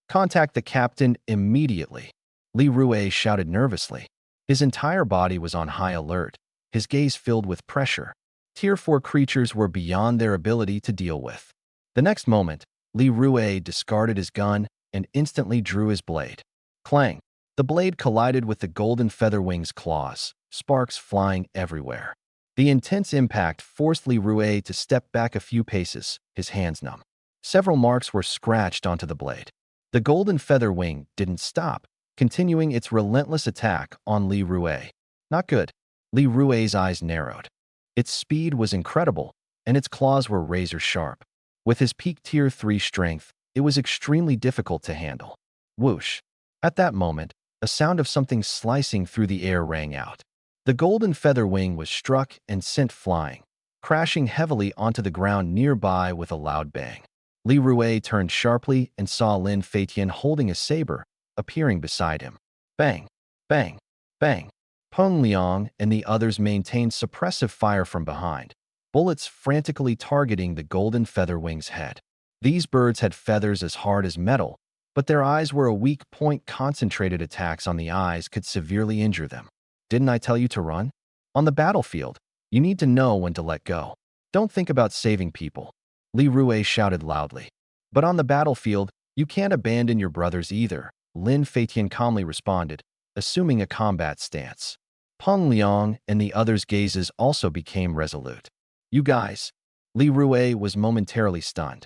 Contact the captain immediately. Li Rui shouted nervously. His entire body was on high alert, his gaze filled with pressure. Tier 4 creatures were beyond their ability to deal with. The next moment, Li Rui discarded his gun and instantly drew his blade. Clang! The blade collided with the golden featherwing's claws, sparks flying everywhere. The intense impact forced Li Rui to step back a few paces, his hands numb. Several marks were scratched onto the blade. The golden featherwing didn't stop, continuing its relentless attack on Li Rui. Not good. Li Rui's eyes narrowed. Its speed was incredible, and its claws were razor-sharp. With his peak Tier 3 strength, it was extremely difficult to handle. Whoosh! At that moment, a sound of something slicing through the air rang out. The golden featherwing was struck and sent flying, crashing heavily onto the ground nearby with a loud bang. Li Rui turned sharply and saw Lin Feitian holding a saber, appearing beside him. Bang! Bang! Bang! Peng Liang and the others maintained suppressive fire from behind, bullets frantically targeting the golden featherwing's head. These birds had feathers as hard as metal, but their eyes were a weak point. Concentrated attacks on the eyes could severely injure them. Didn't I tell you to run? On the battlefield, you need to know when to let go. Don't think about saving people. Li Rui shouted loudly. But on the battlefield, you can't abandon your brothers either, Lin Feitian calmly responded, assuming a combat stance. Peng Liang and the others' gazes also became resolute. You guys. Li Rui was momentarily stunned.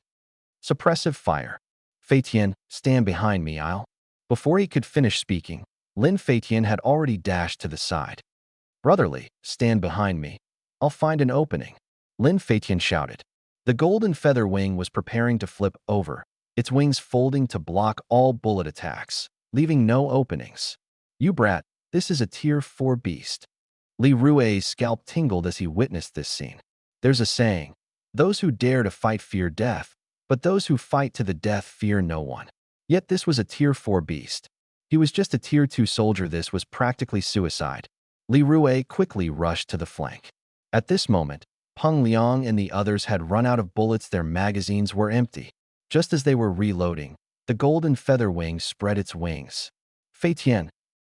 Suppressive fire. Feitian, stand behind me, I'll. Before he could finish speaking, Lin Feitian had already dashed to the side. Brotherly, stand behind me. I'll find an opening. Lin Feitian shouted. The golden feather wing was preparing to flip over, its wings folding to block all bullet attacks, leaving no openings. You brat, this is a Tier 4 beast. Li Rui's scalp tingled as he witnessed this scene. There's a saying, those who dare to fight fear death, but those who fight to the death fear no one. Yet this was a Tier 4 beast. He was just a Tier 2 soldier. This was practically suicide. Li Rui quickly rushed to the flank. At this moment, Peng Liang and the others had run out of bullets. Their magazines were empty. Just as they were reloading, the golden feather wing spread its wings. Feitian!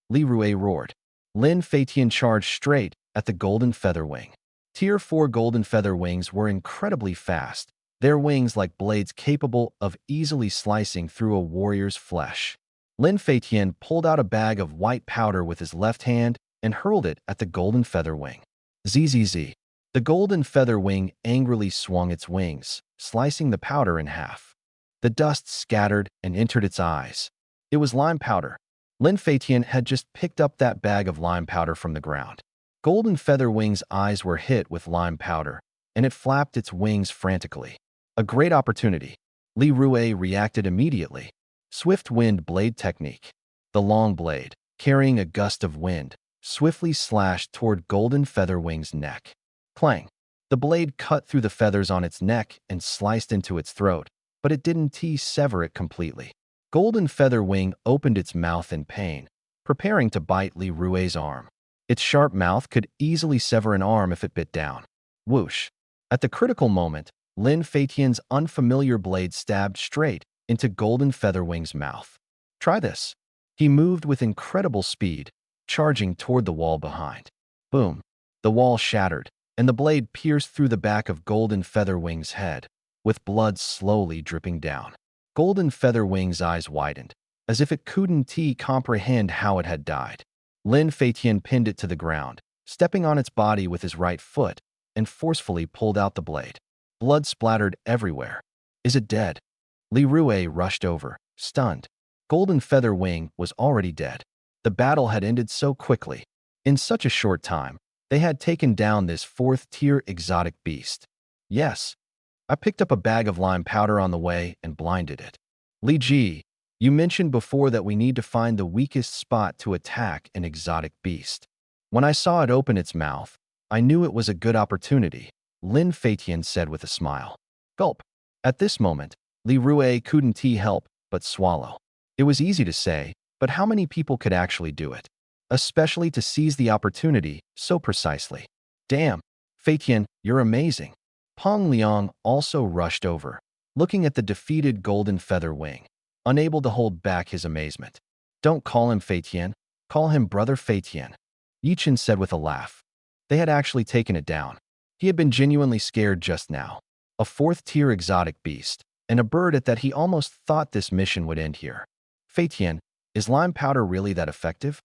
Li Rui roared. Lin Feitian charged straight at the golden feather wing. Tier 4 golden feather wings were incredibly fast, their wings like blades capable of easily slicing through a warrior's flesh. Lin Feitian pulled out a bag of white powder with his left hand and hurled it at the golden feather wing. Zzz. The golden feather wing angrily swung its wings, slicing the powder in half. The dust scattered and entered its eyes. It was lime powder. Lin Feitian had just picked up that bag of lime powder from the ground. Golden feather wing's eyes were hit with lime powder, and it flapped its wings frantically. A great opportunity. Li Rue reacted immediately. Swift wind blade technique. The long blade, carrying a gust of wind, swiftly slashed toward golden feather wing's neck. Clang. The blade cut through the feathers on its neck and sliced into its throat, but it didn't sever it completely. Golden feather wing opened its mouth in pain, preparing to bite Li Rue's arm. Its sharp mouth could easily sever an arm if it bit down. Whoosh. At the critical moment, Lin Feitian's unfamiliar blade stabbed straight into Golden Featherwing's mouth. Try this. He moved with incredible speed, charging toward the wall behind. Boom. The wall shattered, and the blade pierced through the back of Golden Featherwing's head, with blood slowly dripping down. Golden Featherwing's eyes widened, as if it couldn't comprehend how it had died. Lin Feitian pinned it to the ground, stepping on its body with his right foot, and forcefully pulled out the blade. Blood splattered everywhere. Is it dead? Li Rue rushed over, stunned. Golden Feather Wing was already dead. The battle had ended so quickly. In such a short time, they had taken down this fourth-tier exotic beast. Yes, I picked up a bag of lime powder on the way and blinded it. Li Ji, you mentioned before that we need to find the weakest spot to attack an exotic beast. When I saw it open its mouth, I knew it was a good opportunity, Lin Feitian said with a smile. Gulp. At this moment, Li Rue couldn't help but swallow. It was easy to say, but how many people could actually do it? Especially to seize the opportunity so precisely. Damn, Feitian, you're amazing. Peng Liang also rushed over, looking at the defeated Golden Feather Wing, unable to hold back his amazement. Don't call him Feitian, call him Brother Feitian, Yichen said with a laugh. They had actually taken it down. He had been genuinely scared just now. A fourth-tier exotic beast, and a bird at that he almost thought this mission would end here. Feitian, is lime powder really that effective?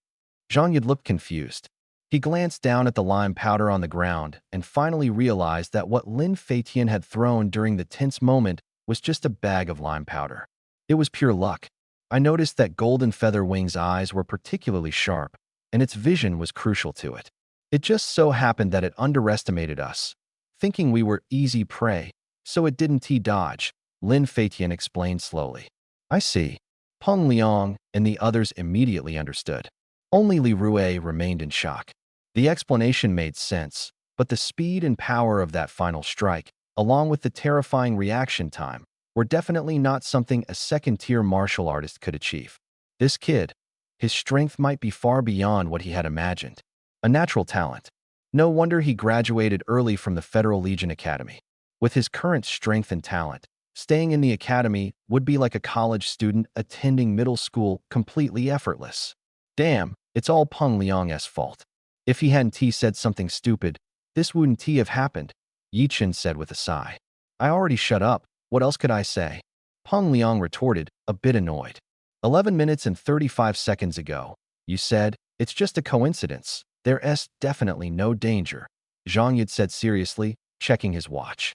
Zhang Yid looked confused. He glanced down at the lime powder on the ground and finally realized that what Lin Feitian had thrown during the tense moment was just a bag of lime powder. It was pure luck. I noticed that Golden Feather Wing's eyes were particularly sharp, and its vision was crucial to it. It just so happened that it underestimated us, thinking we were easy prey, so it didn't dodge, Lin Feitian explained slowly. I see. Peng Liang and the others immediately understood. Only Li Rue remained in shock. The explanation made sense, but the speed and power of that final strike, along with the terrifying reaction time, were definitely not something a second-tier martial artist could achieve. This kid, his strength might be far beyond what he had imagined. A natural talent. No wonder he graduated early from the Federal Legion Academy. With his current strength and talent, staying in the academy would be like a college student attending middle school, completely effortless. Damn, it's all Peng Liang's fault. If he hadn't said something stupid, this wouldn't have happened, Yichen said with a sigh. I already shut up, what else could I say? Peng Liang retorted, a bit annoyed. 11 minutes and 35 seconds ago, you said, it's just a coincidence. There's definitely no danger, Zhang Yid said seriously, checking his watch.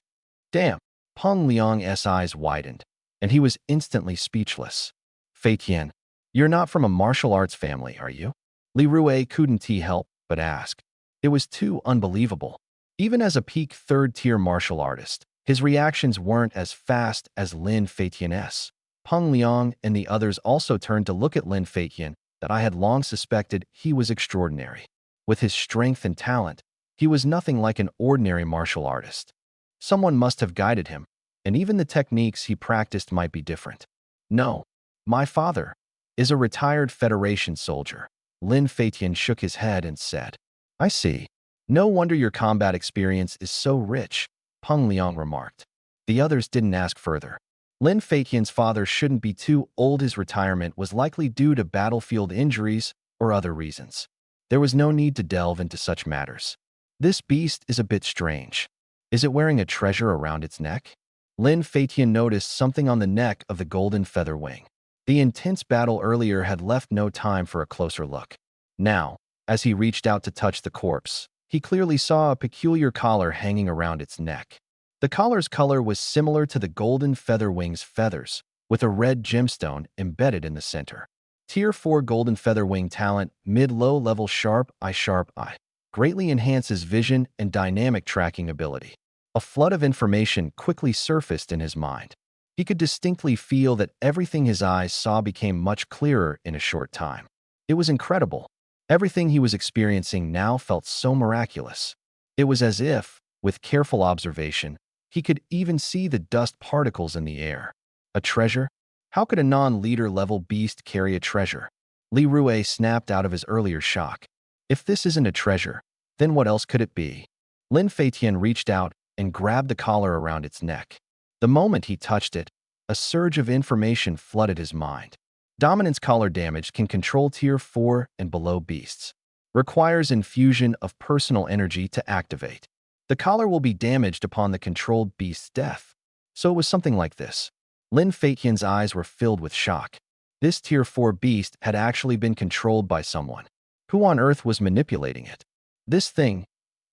Damn, Peng Liang's eyes widened, and he was instantly speechless. Feitian, you're not from a martial arts family, are you? Li Rue couldn't help but ask. It was too unbelievable. Even as a peak third-tier martial artist, his reactions weren't as fast as Lin Feitian's. Peng Liang and the others also turned to look at Lin Feitian that I had long suspected he was extraordinary. With his strength and talent, he was nothing like an ordinary martial artist. Someone must have guided him, and even the techniques he practiced might be different. No, my father is a retired Federation soldier. Lin Feitian shook his head and said, I see. No wonder your combat experience is so rich, Peng Liang remarked. The others didn't ask further. Lin Feitian's father shouldn't be too old. His retirement was likely due to battlefield injuries or other reasons. There was no need to delve into such matters. This beast is a bit strange. Is it wearing a treasure around its neck? Lin Feitian noticed something on the neck of the golden feather wing. The intense battle earlier had left no time for a closer look. Now, as he reached out to touch the corpse, he clearly saw a peculiar collar hanging around its neck. The collar's color was similar to the golden feather wing's feathers, with a red gemstone embedded in the center. Tier 4 Golden Feather Wing Talent, Mid-Low Level Sharp Eye. Greatly enhances vision and dynamic tracking ability. A flood of information quickly surfaced in his mind. He could distinctly feel that everything his eyes saw became much clearer in a short time. It was incredible. Everything he was experiencing now felt so miraculous. It was as if, with careful observation, he could even see the dust particles in the air. A treasure? How could a non-leader level beast carry a treasure? Li Rue snapped out of his earlier shock. If this isn't a treasure, then what else could it be? Lin Feitian reached out and grabbed the collar around its neck. The moment he touched it, a surge of information flooded his mind. Dominance collar damage can control Tier 4 and below beasts. Requires infusion of personal energy to activate. The collar will be damaged upon the controlled beast's death. So it was something like this. Lin Feitian's eyes were filled with shock. This Tier 4 beast had actually been controlled by someone. Who on earth was manipulating it? This thing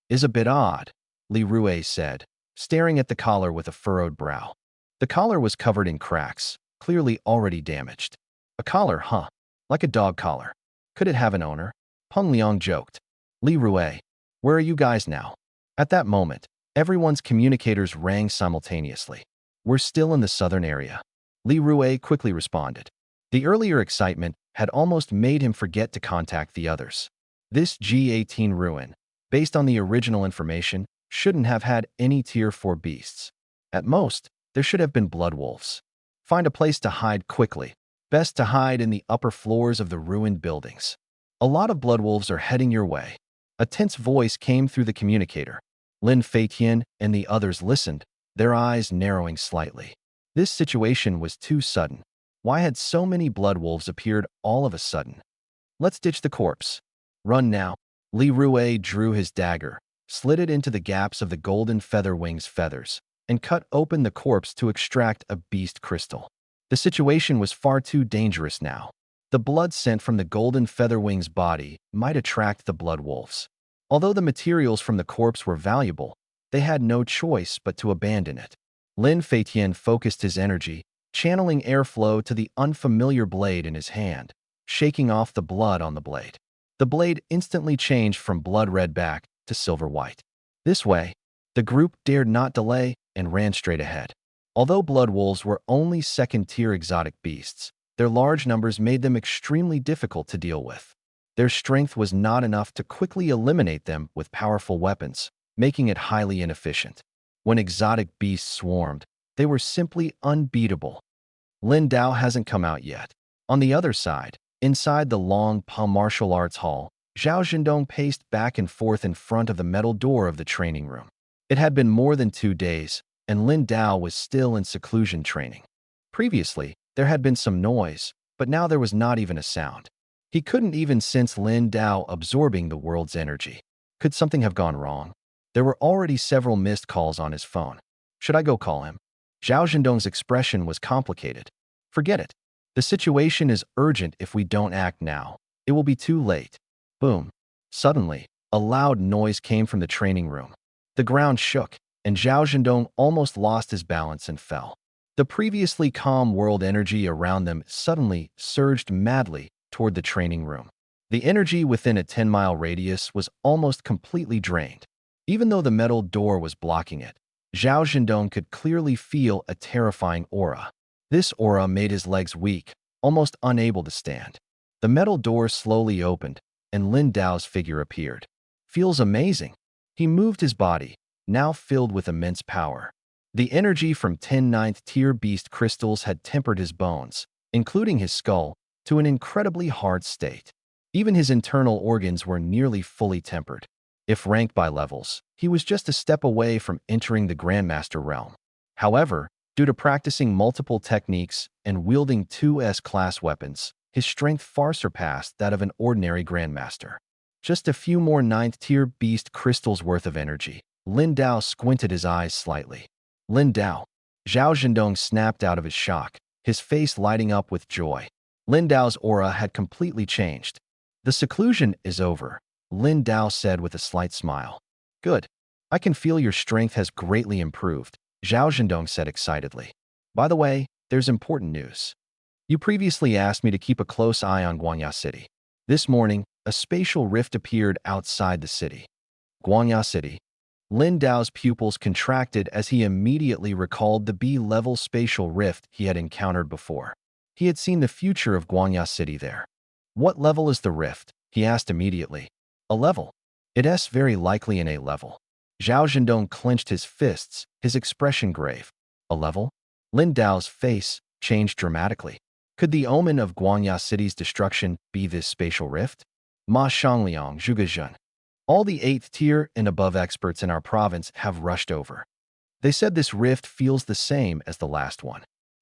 is a bit odd, Li Rue said, staring at the collar with a furrowed brow. The collar was covered in cracks, clearly already damaged. A collar, huh? Like a dog collar. Could it have an owner? Peng Liang joked. Li Rue, where are you guys now? At that moment, everyone's communicators rang simultaneously. We're still in the southern area. Li Rue quickly responded. The earlier excitement had almost made him forget to contact the others. This G18 ruin, based on the original information, shouldn't have had any Tier 4 beasts. At most, there should have been blood wolves. Find a place to hide quickly. Best to hide in the upper floors of the ruined buildings. A lot of blood wolves are heading your way. A tense voice came through the communicator. Lin Feitian and the others listened, their eyes narrowing slightly. This situation was too sudden. Why had so many blood wolves appeared all of a sudden? Let's ditch the corpse. Run now. Li Rue drew his dagger, slid it into the gaps of the golden feather wing's feathers, and cut open the corpse to extract a beast crystal. The situation was far too dangerous now. The blood sent from the golden feather wing's body might attract the blood wolves. Although the materials from the corpse were valuable, they had no choice but to abandon it. Lin Feitian focused his energy, channeling airflow to the unfamiliar blade in his hand, shaking off the blood on the blade. The blade instantly changed from blood-red back to silver-white. This way, the group dared not delay and ran straight ahead. Although blood wolves were only second-tier exotic beasts, their large numbers made them extremely difficult to deal with. Their strength was not enough to quickly eliminate them with powerful weapons, making it highly inefficient. When exotic beasts swarmed, they were simply unbeatable. Lin Dao hasn't come out yet. On the other side, inside the long martial arts hall, Zhao Zhendong paced back and forth in front of the metal door of the training room. It had been more than 2 days, and Lin Dao was still in seclusion training. Previously, there had been some noise, but now there was not even a sound. He couldn't even sense Lin Dao absorbing the world's energy. Could something have gone wrong? There were already several missed calls on his phone. Should I go call him? Zhao Zhendong's expression was complicated. Forget it. The situation is urgent. If we don't act now, it will be too late. Boom. Suddenly, a loud noise came from the training room. The ground shook, and Zhao Zhendong almost lost his balance and fell. The previously calm world energy around them suddenly surged madly toward the training room. The energy within a 10-mile radius was almost completely drained. Even though the metal door was blocking it, Zhao Zhendong could clearly feel a terrifying aura. This aura made his legs weak, almost unable to stand. The metal door slowly opened, and Lin Dao's figure appeared. Feels amazing. He moved his body, now filled with immense power. The energy from 10 ninth-tier beast crystals had tempered his bones, including his skull, to an incredibly hard state. Even his internal organs were nearly fully tempered. If ranked by levels, he was just a step away from entering the Grandmaster realm. However, due to practicing multiple techniques and wielding 2 S-class weapons, his strength far surpassed that of an ordinary Grandmaster. Just a few more 9th-tier beast crystals worth of energy. Lin Dao squinted his eyes slightly. Lin Dao. Zhao Zhendong snapped out of his shock, his face lighting up with joy. Lin Dao's aura had completely changed. The seclusion is over, Lin Dao said with a slight smile. Good. I can feel your strength has greatly improved, Zhao Zhendong said excitedly. By the way, there's important news. You previously asked me to keep a close eye on Guangya City. This morning, a spatial rift appeared outside the city. Guangya City. Lin Dao's pupils contracted as he immediately recalled the B-level spatial rift he had encountered before. He had seen the future of Guangya City there. What level is the rift? He asked immediately. A level. It's very likely an A level. Zhao Zhendong clenched his fists, his expression grave. A level? Lin Dao's face changed dramatically. Could the omen of Guangya City's destruction be this spatial rift? Ma Shangliang Zhugazhen. All the 8th tier and above experts in our province have rushed over. They said this rift feels the same as the last one.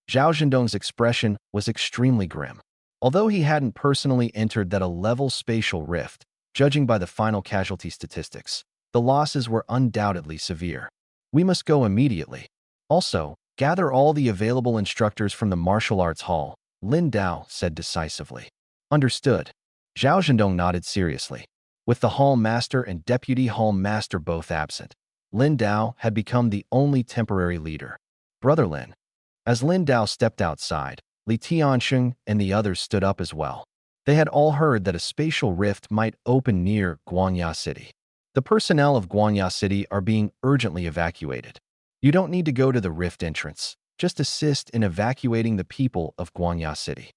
Zhao Zhendong's expression was extremely grim. Although he hadn't personally entered that A-level spatial rift, judging by the final casualty statistics, the losses were undoubtedly severe. We must go immediately. Also, gather all the available instructors from the martial arts hall, Lin Dao said decisively. Understood. Zhao Zhendong nodded seriously. With the hall master and deputy hall master both absent, Lin Dao had become the only temporary leader. Brother Lin. As Lin Dao stepped outside, Li Tianxing and the others stood up as well. They had all heard that a spatial rift might open near Guangya City. The personnel of Guangya City are being urgently evacuated. You don't need to go to the rift entrance. Just assist in evacuating the people of Guangya City.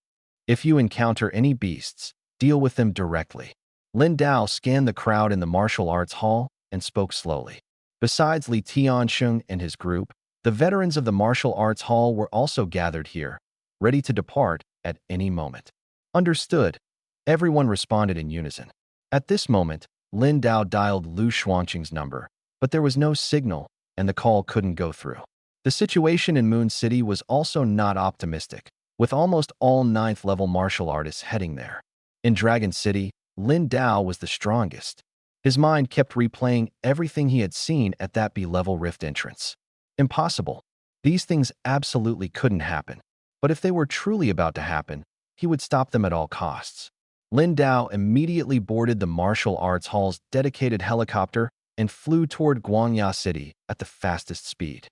If you encounter any beasts, deal with them directly. Lin Dao scanned the crowd in the martial arts hall and spoke slowly. Besides Li Tianxing and his group, the veterans of the martial arts hall were also gathered here, ready to depart at any moment. Understood. Everyone responded in unison. At this moment, Lin Dao dialed Lu Xuanqing's number, but there was no signal and the call couldn't go through. The situation in Moon City was also not optimistic, with almost all 9th-level martial artists heading there. In Dragon City, Lin Dao was the strongest. His mind kept replaying everything he had seen at that B-level rift entrance. Impossible. These things absolutely couldn't happen. But if they were truly about to happen, he would stop them at all costs. Lin Dao immediately boarded the martial arts hall's dedicated helicopter and flew toward Guangya City at the fastest speed.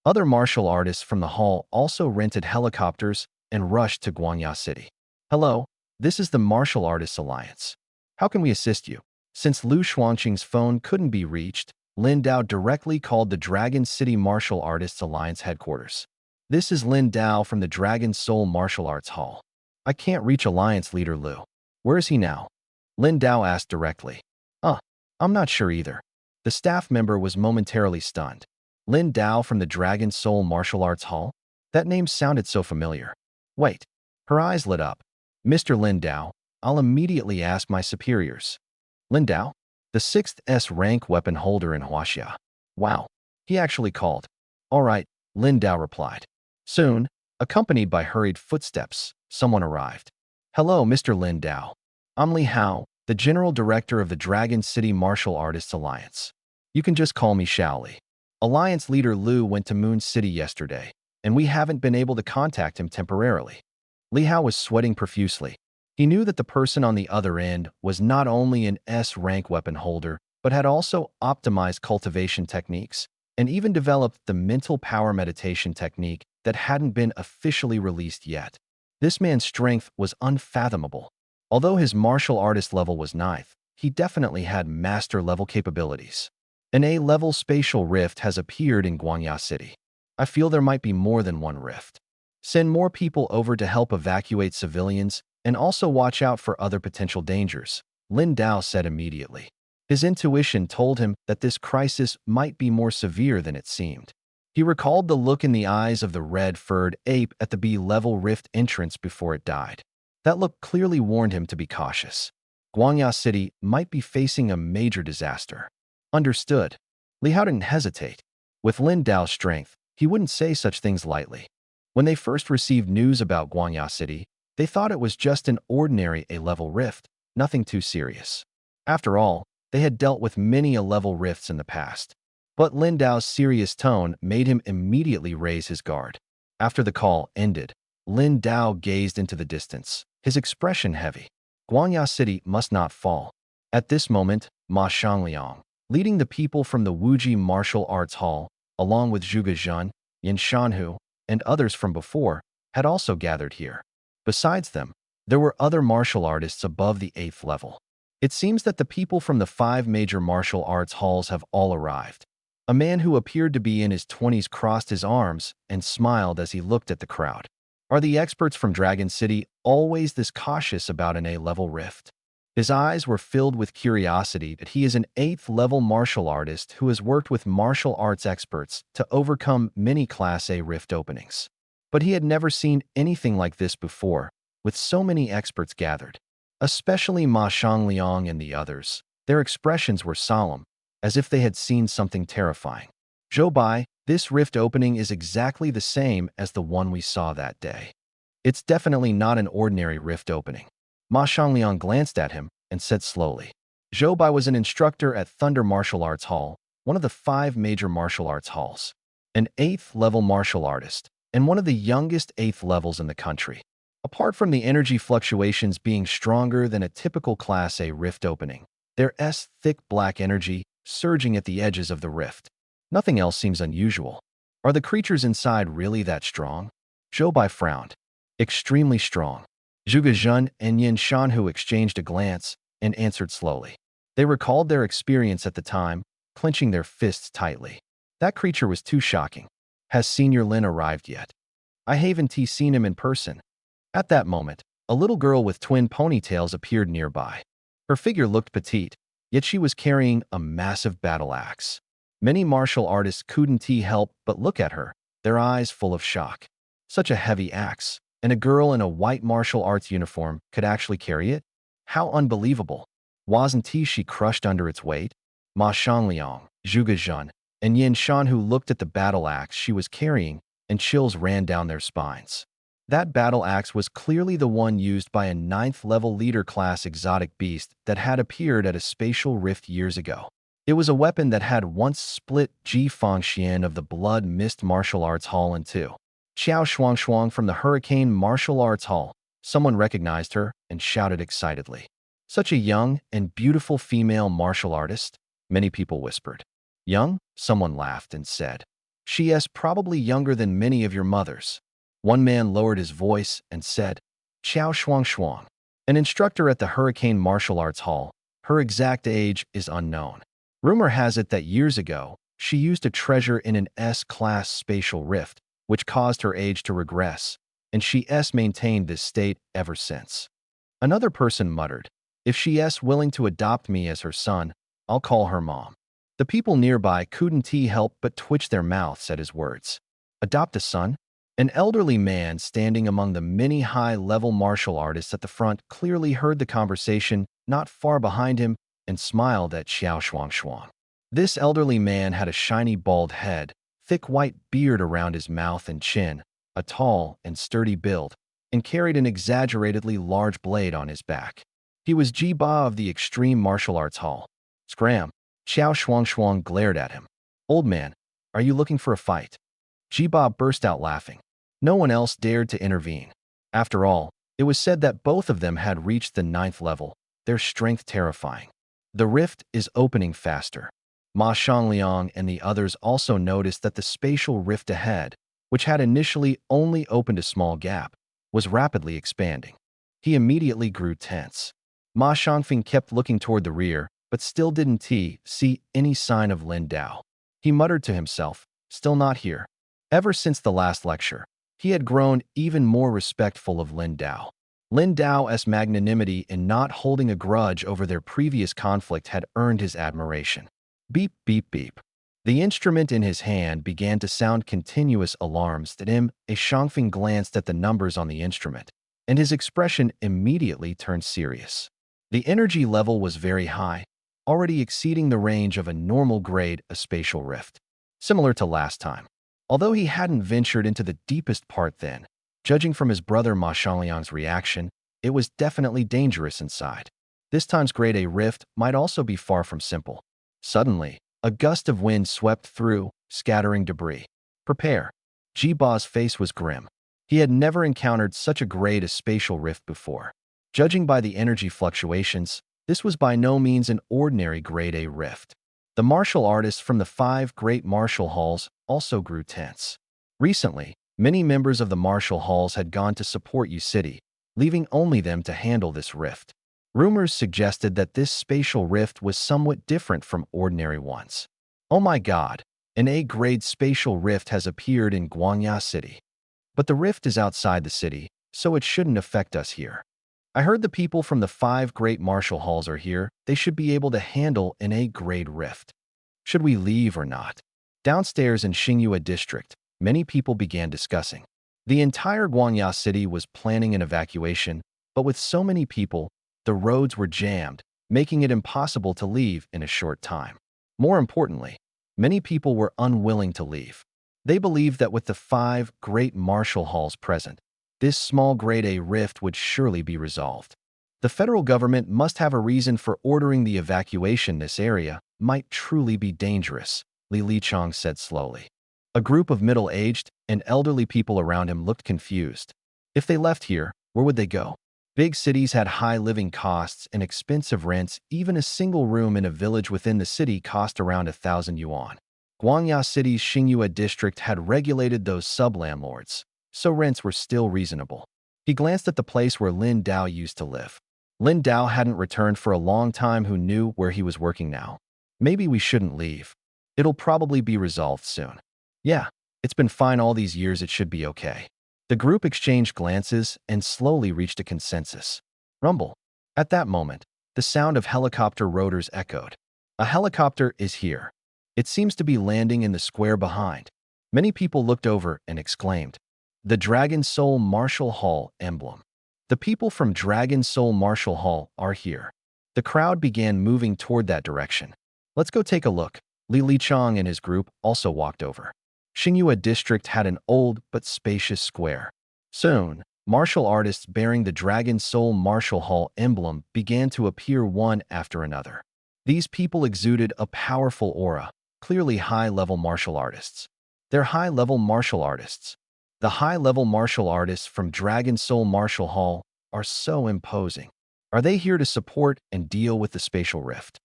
Other martial artists from the hall also rented helicopters and rushed to Guangya City. Hello, this is the Martial Artists Alliance. How can we assist you? Since Lu Xuanqing's phone couldn't be reached, Lin Dao directly called the Dragon City Martial Artists Alliance headquarters. This is Lin Dao from the Dragon Soul Martial Arts Hall. I can't reach Alliance leader Lu. Where is he now? Lin Dao asked directly. I'm not sure either. The staff member was momentarily stunned. Lin Dao from the Dragon Soul Martial Arts Hall? That name sounded so familiar. Wait. Her eyes lit up. Mr. Lin Dao, I'll immediately ask my superiors. Lin Dao? The 6th S rank weapon holder in Huaxia. Wow. He actually called. All right, Lin Dao replied. Soon, accompanied by hurried footsteps, someone arrived. Hello, Mr. Lin Dao. I'm Li Hao, the General Director of the Dragon City Martial Artists Alliance. You can just call me Shaoli. Alliance leader Lu went to Moon City yesterday, and we haven't been able to contact him temporarily. Li Hao was sweating profusely. He knew that the person on the other end was not only an S-rank weapon holder, but had also optimized cultivation techniques and even developed the mental power meditation technique that hadn't been officially released yet. This man's strength was unfathomable. Although his martial artist level was 9th, he definitely had master-level capabilities. An A-level spatial rift has appeared in Guangya City. I feel there might be more than one rift. Send more people over to help evacuate civilians and also watch out for other potential dangers, Lin Dao said immediately. His intuition told him that this crisis might be more severe than it seemed. He recalled the look in the eyes of the red-furred ape at the B-level rift entrance before it died. That look clearly warned him to be cautious. Guangya City might be facing a major disaster. Understood. Li Hao didn't hesitate. With Lin Dao's strength, he wouldn't say such things lightly. When they first received news about Guangya City, they thought it was just an ordinary A-level rift, nothing too serious. After all, they had dealt with many A-level rifts in the past. But Lin Dao's serious tone made him immediately raise his guard. After the call ended, Lin Dao gazed into the distance, his expression heavy. Guangya City must not fall. At this moment, Ma Shangliang, leading the people from the Wuji Martial Arts Hall, along with Zhuge Jun, Yin Shanhu, and others from before, had also gathered here. Besides them, there were other martial artists above the 8th level. It seems that the people from the 5 major martial arts halls have all arrived. A man who appeared to be in his 20s crossed his arms and smiled as he looked at the crowd. Are the experts from Dragon City always this cautious about an A-level rift? His eyes were filled with curiosity that he is an 8th-level martial artist who has worked with martial arts experts to overcome many Class A rift openings. But he had never seen anything like this before, with so many experts gathered. Especially Ma Shangliang and the others. Their expressions were solemn, as if they had seen something terrifying. Zhou Bai, this rift opening is exactly the same as the one we saw that day. It's definitely not an ordinary rift opening. Ma Shangliang glanced at him and said slowly. Zhou Bai was an instructor at Thunder Martial Arts Hall, one of the 5 major martial arts halls. An 8th-level martial artist, and one of the youngest 8th levels in the country. Apart from the energy fluctuations being stronger than a typical Class A rift opening, their thick black energy surging at the edges of the rift. Nothing else seems unusual. Are the creatures inside really that strong? Zhou Bai frowned. Extremely strong. Zhuge Jun and Yin Shanhu exchanged a glance and answered slowly. They recalled their experience at the time, clenching their fists tightly. That creature was too shocking. Has Senior Lin arrived yet? I haven't seen him in person. At that moment, a little girl with twin ponytails appeared nearby. Her figure looked petite, yet she was carrying a massive battle axe. Many martial artists couldn't help but look at her, their eyes full of shock. Such a heavy axe, and a girl in a white martial arts uniform could actually carry it? How unbelievable. Wasn't she crushed under its weight? Ma Shangliang, Zhuge Jun, and Yin Shanhu looked at the battle axe she was carrying, and chills ran down their spines. That battle axe was clearly the one used by a 9th-level leader-class exotic beast that had appeared at a spatial rift years ago. It was a weapon that had once split Ji Fangxian of the Blood Mist Martial Arts Hall in two. Xiao Shuangshuang from the Hurricane Martial Arts Hall. Someone recognized her and shouted excitedly. Such a young and beautiful female martial artist, many people whispered. Young? Someone laughed and said. She is probably younger than many of your mothers. One man lowered his voice and said, Xiao Shuangshuang, an instructor at the Hurricane Martial Arts Hall. Her exact age is unknown. Rumor has it that years ago, she used a treasure in an S-class spatial rift, which caused her age to regress, and she has maintained this state ever since. Another person muttered, if she is willing to adopt me as her son, I'll call her mom. The people nearby couldn't help but twitch their mouths at his words. Adopt a son? An elderly man standing among the many high-level martial artists at the front clearly heard the conversation not far behind him and smiled at Xiao Shuangshuang. This elderly man had a shiny bald head, thick white beard around his mouth and chin, a tall and sturdy build, and carried an exaggeratedly large blade on his back. He was Ji Ba of the Extreme Martial Arts Hall. Scram! Xiao Shuangshuang glared at him. Old man, are you looking for a fight? Ji Ba burst out laughing. No one else dared to intervene. After all, it was said that both of them had reached the 9th level, their strength terrifying. The rift is opening faster. Ma Shangliang and the others also noticed that the spatial rift ahead, which had initially only opened a small gap, was rapidly expanding. He immediately grew tense. Ma Shangfeng kept looking toward the rear, but still didn't see any sign of Lin Dao. He muttered to himself, still not here. Ever since the last lecture, he had grown even more respectful of Lin Dao. Lin Dao's magnanimity in not holding a grudge over their previous conflict had earned his admiration. Beep, beep, beep. The instrument in his hand began to sound continuous alarms that him. A Shangfeng glanced at the numbers on the instrument, and his expression immediately turned serious. The energy level was very high, already exceeding the range of a normal grade, a spatial rift. Similar to last time. Although he hadn't ventured into the deepest part then, judging from his brother Ma Shangliang's reaction, it was definitely dangerous inside. This time's grade A rift might also be far from simple. Suddenly, A gust of wind swept through, scattering debris. Prepare. Ji-Ba's face was grim. He had never encountered such a great a spatial rift before. Judging by the energy fluctuations, this was by no means an ordinary grade A rift. The martial artists from the 5 great martial halls also grew tense. Recently, many members of the martial halls had gone to support U-City, leaving only them to handle this rift. Rumors suggested that this spatial rift was somewhat different from ordinary ones. Oh my god, an A-grade spatial rift has appeared in Guangya City. But the rift is outside the city, so it shouldn't affect us here. I heard the people from the 5 great martial halls are here. They should be able to handle an A-grade rift. Should we leave or not? Downstairs in Xingyue district, many people began discussing. The entire Guangya city was planning an evacuation, but with so many people, the roads were jammed, making it impossible to leave in a short time. More importantly, many people were unwilling to leave. They believed that with the 5 great martial halls present, this small grade A rift would surely be resolved. The federal government must have a reason for ordering the evacuation. This area might truly be dangerous, Li Lichang said slowly. A group of middle-aged and elderly people around him looked confused. If they left here, where would they go? Big cities had high living costs and expensive rents. Even a single room in a village within the city cost around 1,000 yuan. Guangya City's Xingyue district had regulated those sub-landlords, so rents were still reasonable. He glanced at the place where Lin Dao used to live. Lin Dao hadn't returned for a long time. Who knew where he was working now? Maybe we shouldn't leave. It'll probably be resolved soon. Yeah, it's been fine all these years. It should be okay. The group exchanged glances and slowly reached a consensus. Rumble. At that moment, the sound of helicopter rotors echoed. A helicopter is here. It seems to be landing in the square behind. Many people looked over and exclaimed, "The Dragon Soul Martial Hall emblem." The people from Dragon Soul Martial Hall are here. The crowd began moving toward that direction. Let's go take a look. Li Lichang and his group also walked over. Xingyue district had an old but spacious square. Soon, martial artists bearing the Dragon Soul Martial Hall emblem began to appear one after another. These people exuded a powerful aura, clearly high-level martial artists. They're high-level martial artists. The high-level martial artists from Dragon Soul Martial Hall are so imposing. Are they here to support and deal with the spatial rift?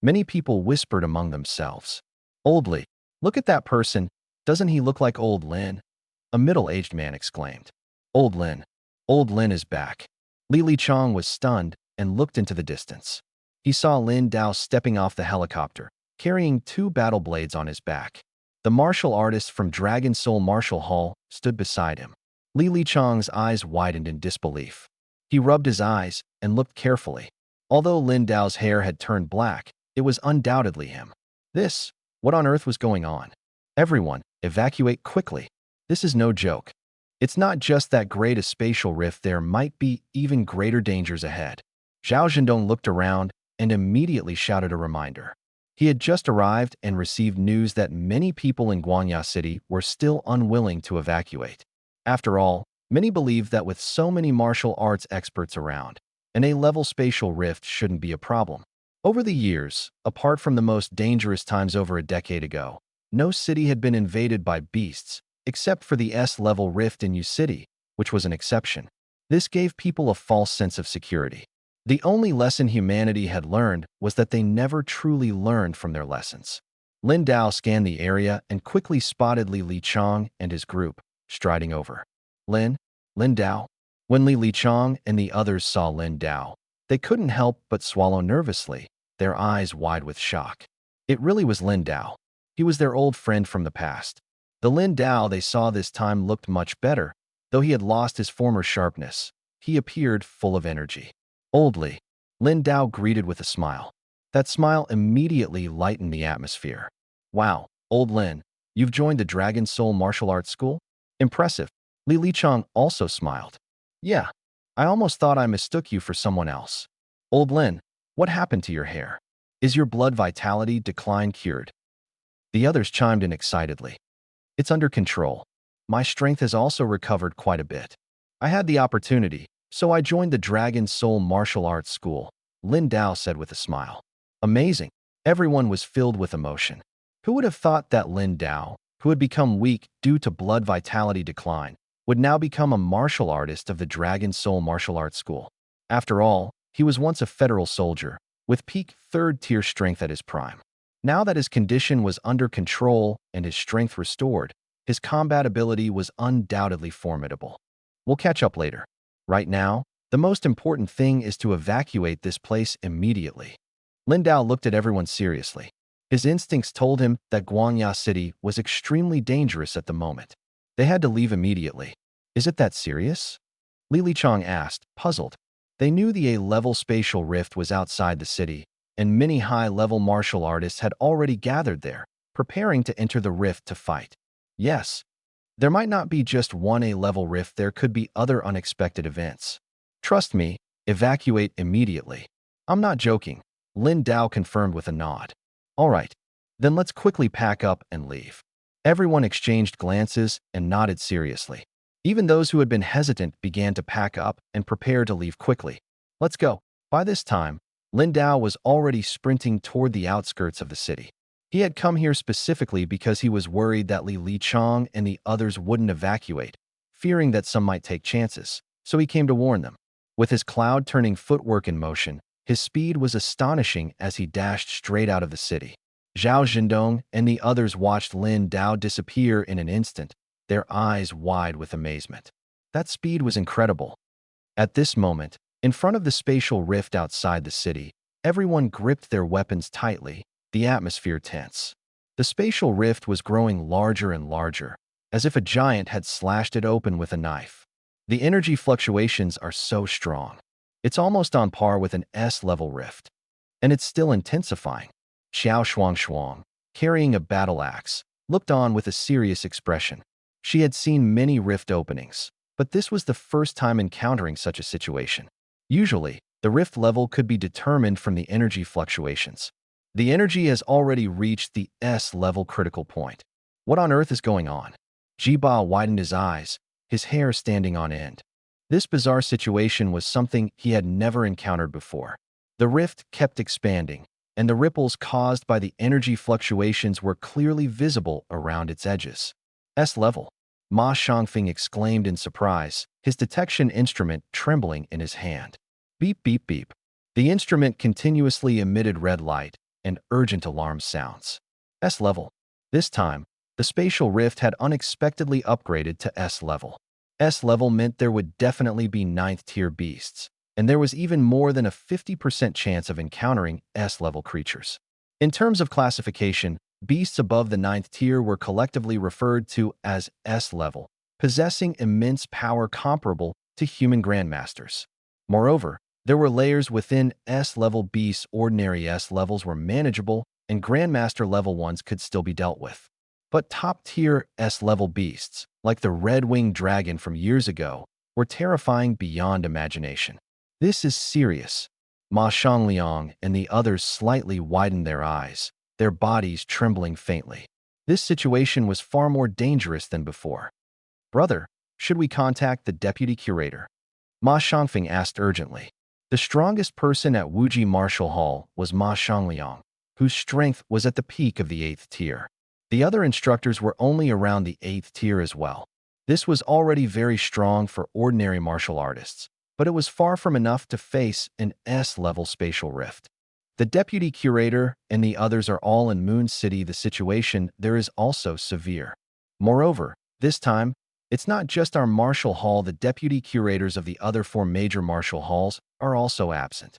Many people whispered among themselves. Old Li, look at that person. Doesn't he look like Old Lin? A middle-aged man exclaimed. Old Lin. Old Lin is back. Li Lichang was stunned and looked into the distance. He saw Lin Dao stepping off the helicopter, carrying 2 battle blades on his back. The martial artist from Dragon Soul Martial Hall stood beside him. Li Lichang's eyes widened in disbelief. He rubbed his eyes and looked carefully. Although Lin Dao's hair had turned black, it was undoubtedly him. What on earth was going on? Everyone, evacuate quickly. This is no joke. It's not just that great a spatial rift. There might be even greater dangers ahead. Zhao Zhendong looked around and immediately shouted a reminder. He had just arrived and received news that many people in Guangya City were still unwilling to evacuate. After all, many believed that with so many martial arts experts around, an A-level spatial rift shouldn't be a problem. Over the years, apart from the most dangerous times over a decade ago, no city had been invaded by beasts, except for the S-level rift in U-City, which was an exception. This gave people a false sense of security. The only lesson humanity had learned was that they never truly learned from their lessons. Lin Dao scanned the area and quickly spotted Li Lichang and his group, striding over. Lin Dao. When Li Lichang and the others saw Lin Dao, they couldn't help but swallow nervously, their eyes wide with shock. It really was Lin Dao. He was their old friend from the past. The Lin Dao they saw this time looked much better, though he had lost his former sharpness. He appeared full of energy. Old Li, Lin Dao greeted with a smile. That smile immediately lightened the atmosphere. Wow, Old Lin, you've joined the Dragon Soul Martial Arts School? Impressive. Li Lichang also smiled. Yeah, I almost thought I mistook you for someone else. Old Lin, what happened to your hair? Is your blood vitality decline cured? The others chimed in excitedly. It's under control. My strength has also recovered quite a bit. I had the opportunity, so I joined the Dragon Soul Martial Arts School, Lin Dao said with a smile. Amazing. Everyone was filled with emotion. Who would have thought that Lin Dao, who had become weak due to blood vitality decline, would now become a martial artist of the Dragon Soul Martial Arts School? After all, he was once a federal soldier, with peak third-tier strength at his prime. Now that his condition was under control and his strength restored, his combat ability was undoubtedly formidable. We'll catch up later. Right now, the most important thing is to evacuate this place immediately. Lin Dao looked at everyone seriously. His instincts told him that Guangya City was extremely dangerous at the moment. They had to leave immediately. Is it that serious? Li Lichang asked, puzzled. They knew the A-level spatial rift was outside the city, and many high-level martial artists had already gathered there, preparing to enter the rift to fight. Yes, there might not be just one A-level rift, there could be other unexpected events. Trust me, evacuate immediately. I'm not joking, Lin Dao confirmed with a nod. All right, then let's quickly pack up and leave. Everyone exchanged glances and nodded seriously. Even those who had been hesitant began to pack up and prepare to leave quickly. Let's go. By this time, Lin Dao was already sprinting toward the outskirts of the city. He had come here specifically because he was worried that Li Lichang and the others wouldn't evacuate, fearing that some might take chances, so he came to warn them. With his cloud-turning footwork in motion, his speed was astonishing as he dashed straight out of the city. Zhao Zhendong and the others watched Lin Dao disappear in an instant, their eyes wide with amazement. That speed was incredible. At this moment, in front of the spatial rift outside the city, everyone gripped their weapons tightly, the atmosphere tense. The spatial rift was growing larger and larger, as if a giant had slashed it open with a knife. The energy fluctuations are so strong. It's almost on par with an S-level rift. And it's still intensifying. Xiao Shuang, carrying a battle axe, looked on with a serious expression. She had seen many rift openings, but this was the first time encountering such a situation. Usually, the rift level could be determined from the energy fluctuations. The energy has already reached the S-level critical point. What on earth is going on? Jiba widened his eyes, his hair standing on end. This bizarre situation was something he had never encountered before. The rift kept expanding, and the ripples caused by the energy fluctuations were clearly visible around its edges. S-level, Ma Shangfeng exclaimed in surprise, his detection instrument trembling in his hand. Beep, beep, beep. The instrument continuously emitted red light and urgent alarm sounds. S-level. This time, the spatial rift had unexpectedly upgraded to S-level. S-level meant there would definitely be 9th-tier beasts, and there was even more than a 50% chance of encountering S-level creatures. In terms of classification, beasts above the 9th tier were collectively referred to as S-level, possessing immense power comparable to human grandmasters. Moreover, there were layers within S-level beasts. Ordinary S-levels were manageable, and grandmaster level ones could still be dealt with. But top-tier S-level beasts, like the red-winged dragon from years ago, were terrifying beyond imagination. This is serious. Ma Shangliang and the others slightly widened their eyes, their bodies trembling faintly. This situation was far more dangerous than before. Brother, should we contact the deputy curator? Ma Shangfeng asked urgently. The strongest person at Wuji Martial Hall was Ma Shangliang, whose strength was at the peak of the 8th tier. The other instructors were only around the 8th tier as well. This was already very strong for ordinary martial artists, but it was far from enough to face an S-level spatial rift. The deputy curator and the others are all in Moon City. The situation there is also severe. Moreover, this time, it's not just our martial hall. The deputy curators of the other 4 major martial halls are also absent.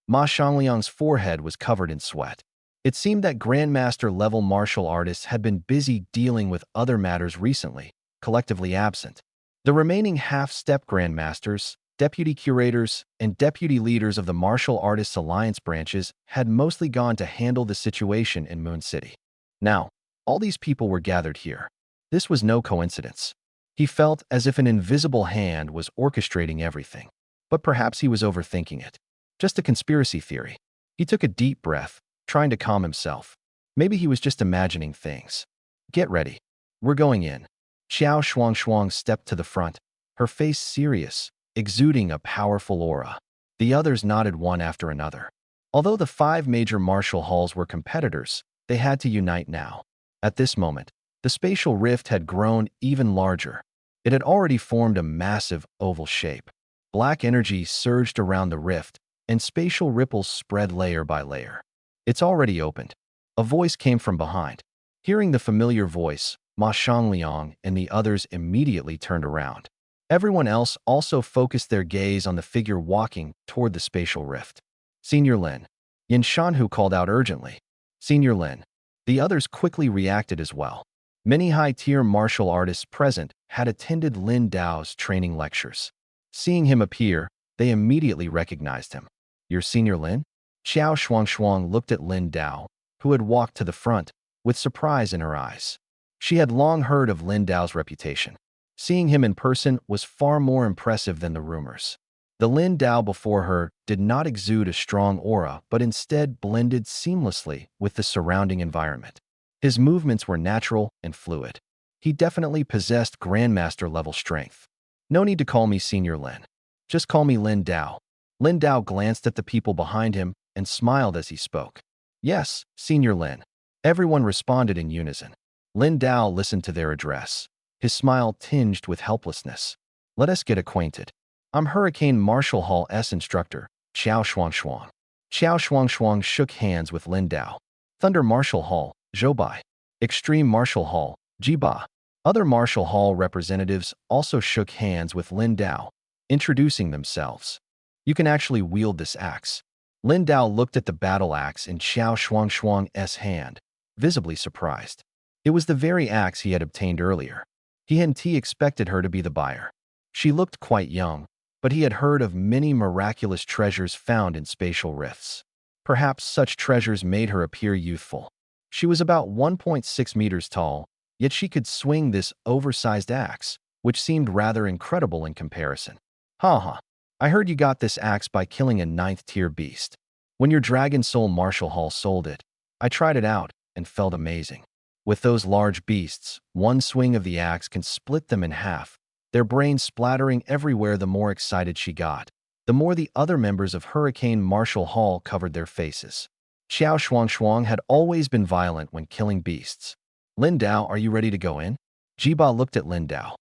Ma Shangliang's forehead was covered in sweat. It seemed that grandmaster-level martial artists had been busy dealing with other matters recently, collectively absent. The remaining half-step grandmasters, deputy curators, and deputy leaders of the martial artists alliance branches had mostly gone to handle the situation in Moon City. Now, all these people were gathered here. This was no coincidence. He felt as if an invisible hand was orchestrating everything. But perhaps he was overthinking it. Just a conspiracy theory. He took a deep breath, trying to calm himself. Maybe he was just imagining things. Get ready. We're going in. Xiao Shuang stepped to the front, her face serious, exuding a powerful aura. The others nodded one after another. Although the 5 major martial halls were competitors, they had to unite now. At this moment, the spatial rift had grown even larger. It had already formed a massive oval shape. Black energy surged around the rift, and spatial ripples spread layer by layer. It's already opened. A voice came from behind. Hearing the familiar voice, Ma Xiangliang and the others immediately turned around. Everyone else also focused their gaze on the figure walking toward the spatial rift. Senior Lin. Yin Shanhu called out urgently. Senior Lin. The others quickly reacted as well. Many high-tier martial artists present had attended Lin Dao's training lectures. Seeing him appear, they immediately recognized him. Your Senior Lin? Xiao Shuangshuang looked at Lin Dao, who had walked to the front, with surprise in her eyes. She had long heard of Lin Dao's reputation. Seeing him in person was far more impressive than the rumors. The Lin Dao before her did not exude a strong aura, but instead blended seamlessly with the surrounding environment. His movements were natural and fluid. He definitely possessed Grandmaster-level strength. No need to call me Senior Lin. Just call me Lin Dao. Lin Dao glanced at the people behind him and smiled as he spoke. Yes, Senior Lin. Everyone responded in unison. Lin Dao listened to their address. His smile tinged with helplessness. Let us get acquainted. I'm Hurricane Martial Hall S instructor, Xiao Shuangshuang. Xiao Shuangshuang shook hands with Lin Dao. Thunder Martial Hall, Zhou Bai. Extreme Martial Hall, Ji Ba. Other Martial Hall representatives also shook hands with Lin Dao, introducing themselves. You can actually wield this axe. Lin Dao looked at the battle axe in Xiao Shuangshuang's hand, visibly surprised. It was the very axe he had obtained earlier. He hadn't expected her to be the buyer. She looked quite young, but he had heard of many miraculous treasures found in spatial rifts. Perhaps such treasures made her appear youthful. She was about 1.6 meters tall, yet she could swing this oversized axe, which seemed rather incredible in comparison. Ha. I heard you got this axe by killing a 9th-tier beast. When your Dragon Soul Martial Hall sold it, I tried it out and felt amazing. With those large beasts, one swing of the axe can split them in half, their brains splattering everywhere. The more excited she got, the more the other members of Hurricane Martial Hall covered their faces. Xiao Shuangshuang had always been violent when killing beasts. Lin Dao, are you ready to go in? Ji Ba looked at Lin Dao.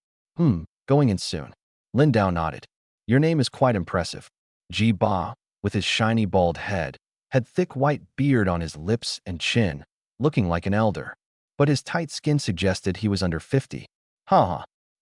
Going in soon. Lin Dao nodded. Your name is quite impressive. Ji Ba, with his shiny bald head, had thick white beard on his lips and chin, looking like an elder. But his tight skin suggested he was under 50.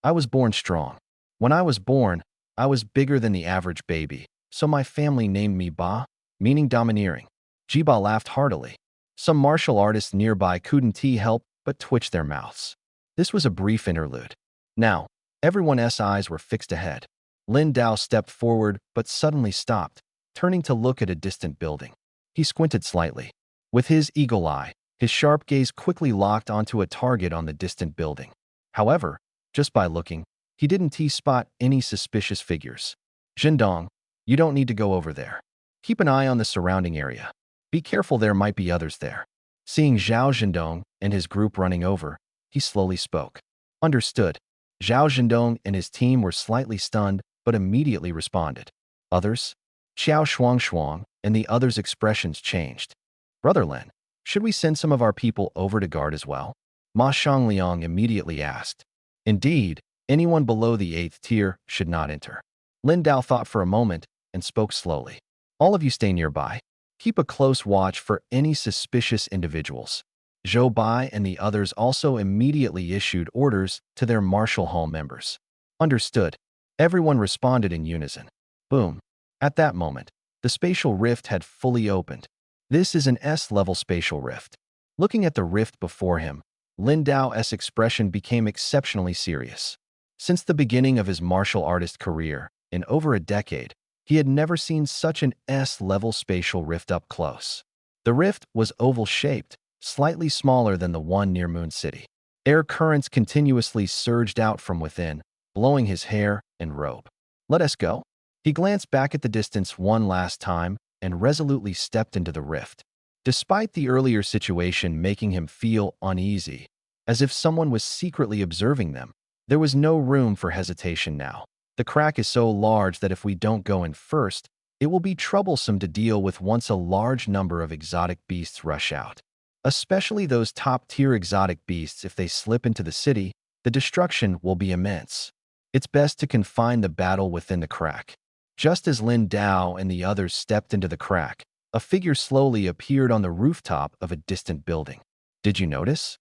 I was born strong. When I was born, I was bigger than the average baby, so my family named me Ba, meaning domineering. Ji Ba laughed heartily. Some martial artists nearby couldn't help but twitch their mouths. This was a brief interlude. Now, everyone's eyes were fixed ahead. Lin Dao stepped forward but suddenly stopped, turning to look at a distant building. He squinted slightly. With his eagle eye, his sharp gaze quickly locked onto a target on the distant building. However, just by looking, he didn't spot any suspicious figures. Zhendong, you don't need to go over there. Keep an eye on the surrounding area. Be careful, there might be others there. Seeing Zhao Zhendong and his group running over, he slowly spoke. Understood. Zhao Zhendong and his team were slightly stunned, but immediately responded. Others? Xiao Shuangshuang and the others' expressions changed. Brother Lin, should we send some of our people over to guard as well? Ma Xiangliang immediately asked. Indeed, anyone below the 8th tier should not enter. Lin Dao thought for a moment and spoke slowly. All of you stay nearby. Keep a close watch for any suspicious individuals. Zhou Bai and the others also immediately issued orders to their martial hall members. Understood. Everyone responded in unison. Boom. At that moment, the spatial rift had fully opened. This is an S-level spatial rift. Looking at the rift before him, Lin Dao's expression became exceptionally serious. Since the beginning of his martial artist career, in over a decade, he had never seen such an S-level spatial rift up close. The rift was oval-shaped, slightly smaller than the one near Moon City. Air currents continuously surged out from within, blowing his hair and robe. Let us go. He glanced back at the distance one last time and resolutely stepped into the rift. Despite the earlier situation making him feel uneasy, as if someone was secretly observing them, there was no room for hesitation now. The crack is so large that if we don't go in first, It will be troublesome to deal with once a large number of exotic beasts rush out. Especially those top-tier exotic beasts, if they slip into the city, the destruction will be immense. It's best to confine the battle within the crack. Just as Lin Dao and the others stepped into the crack, a figure slowly appeared on the rooftop of a distant building. Did you notice?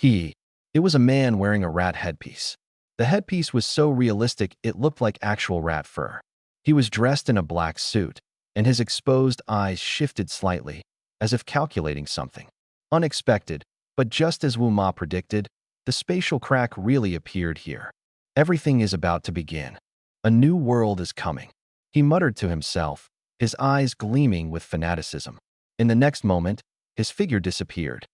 It was a man wearing a rat headpiece. The headpiece was so realistic it looked like actual rat fur. He was dressed in a black suit, and his exposed eyes shifted slightly, as if calculating something. Unexpected, but just as Wu Ma predicted, the spatial crack really appeared here. Everything is about to begin. A new world is coming. He muttered to himself, his eyes gleaming with fanaticism. In the next moment, his figure disappeared.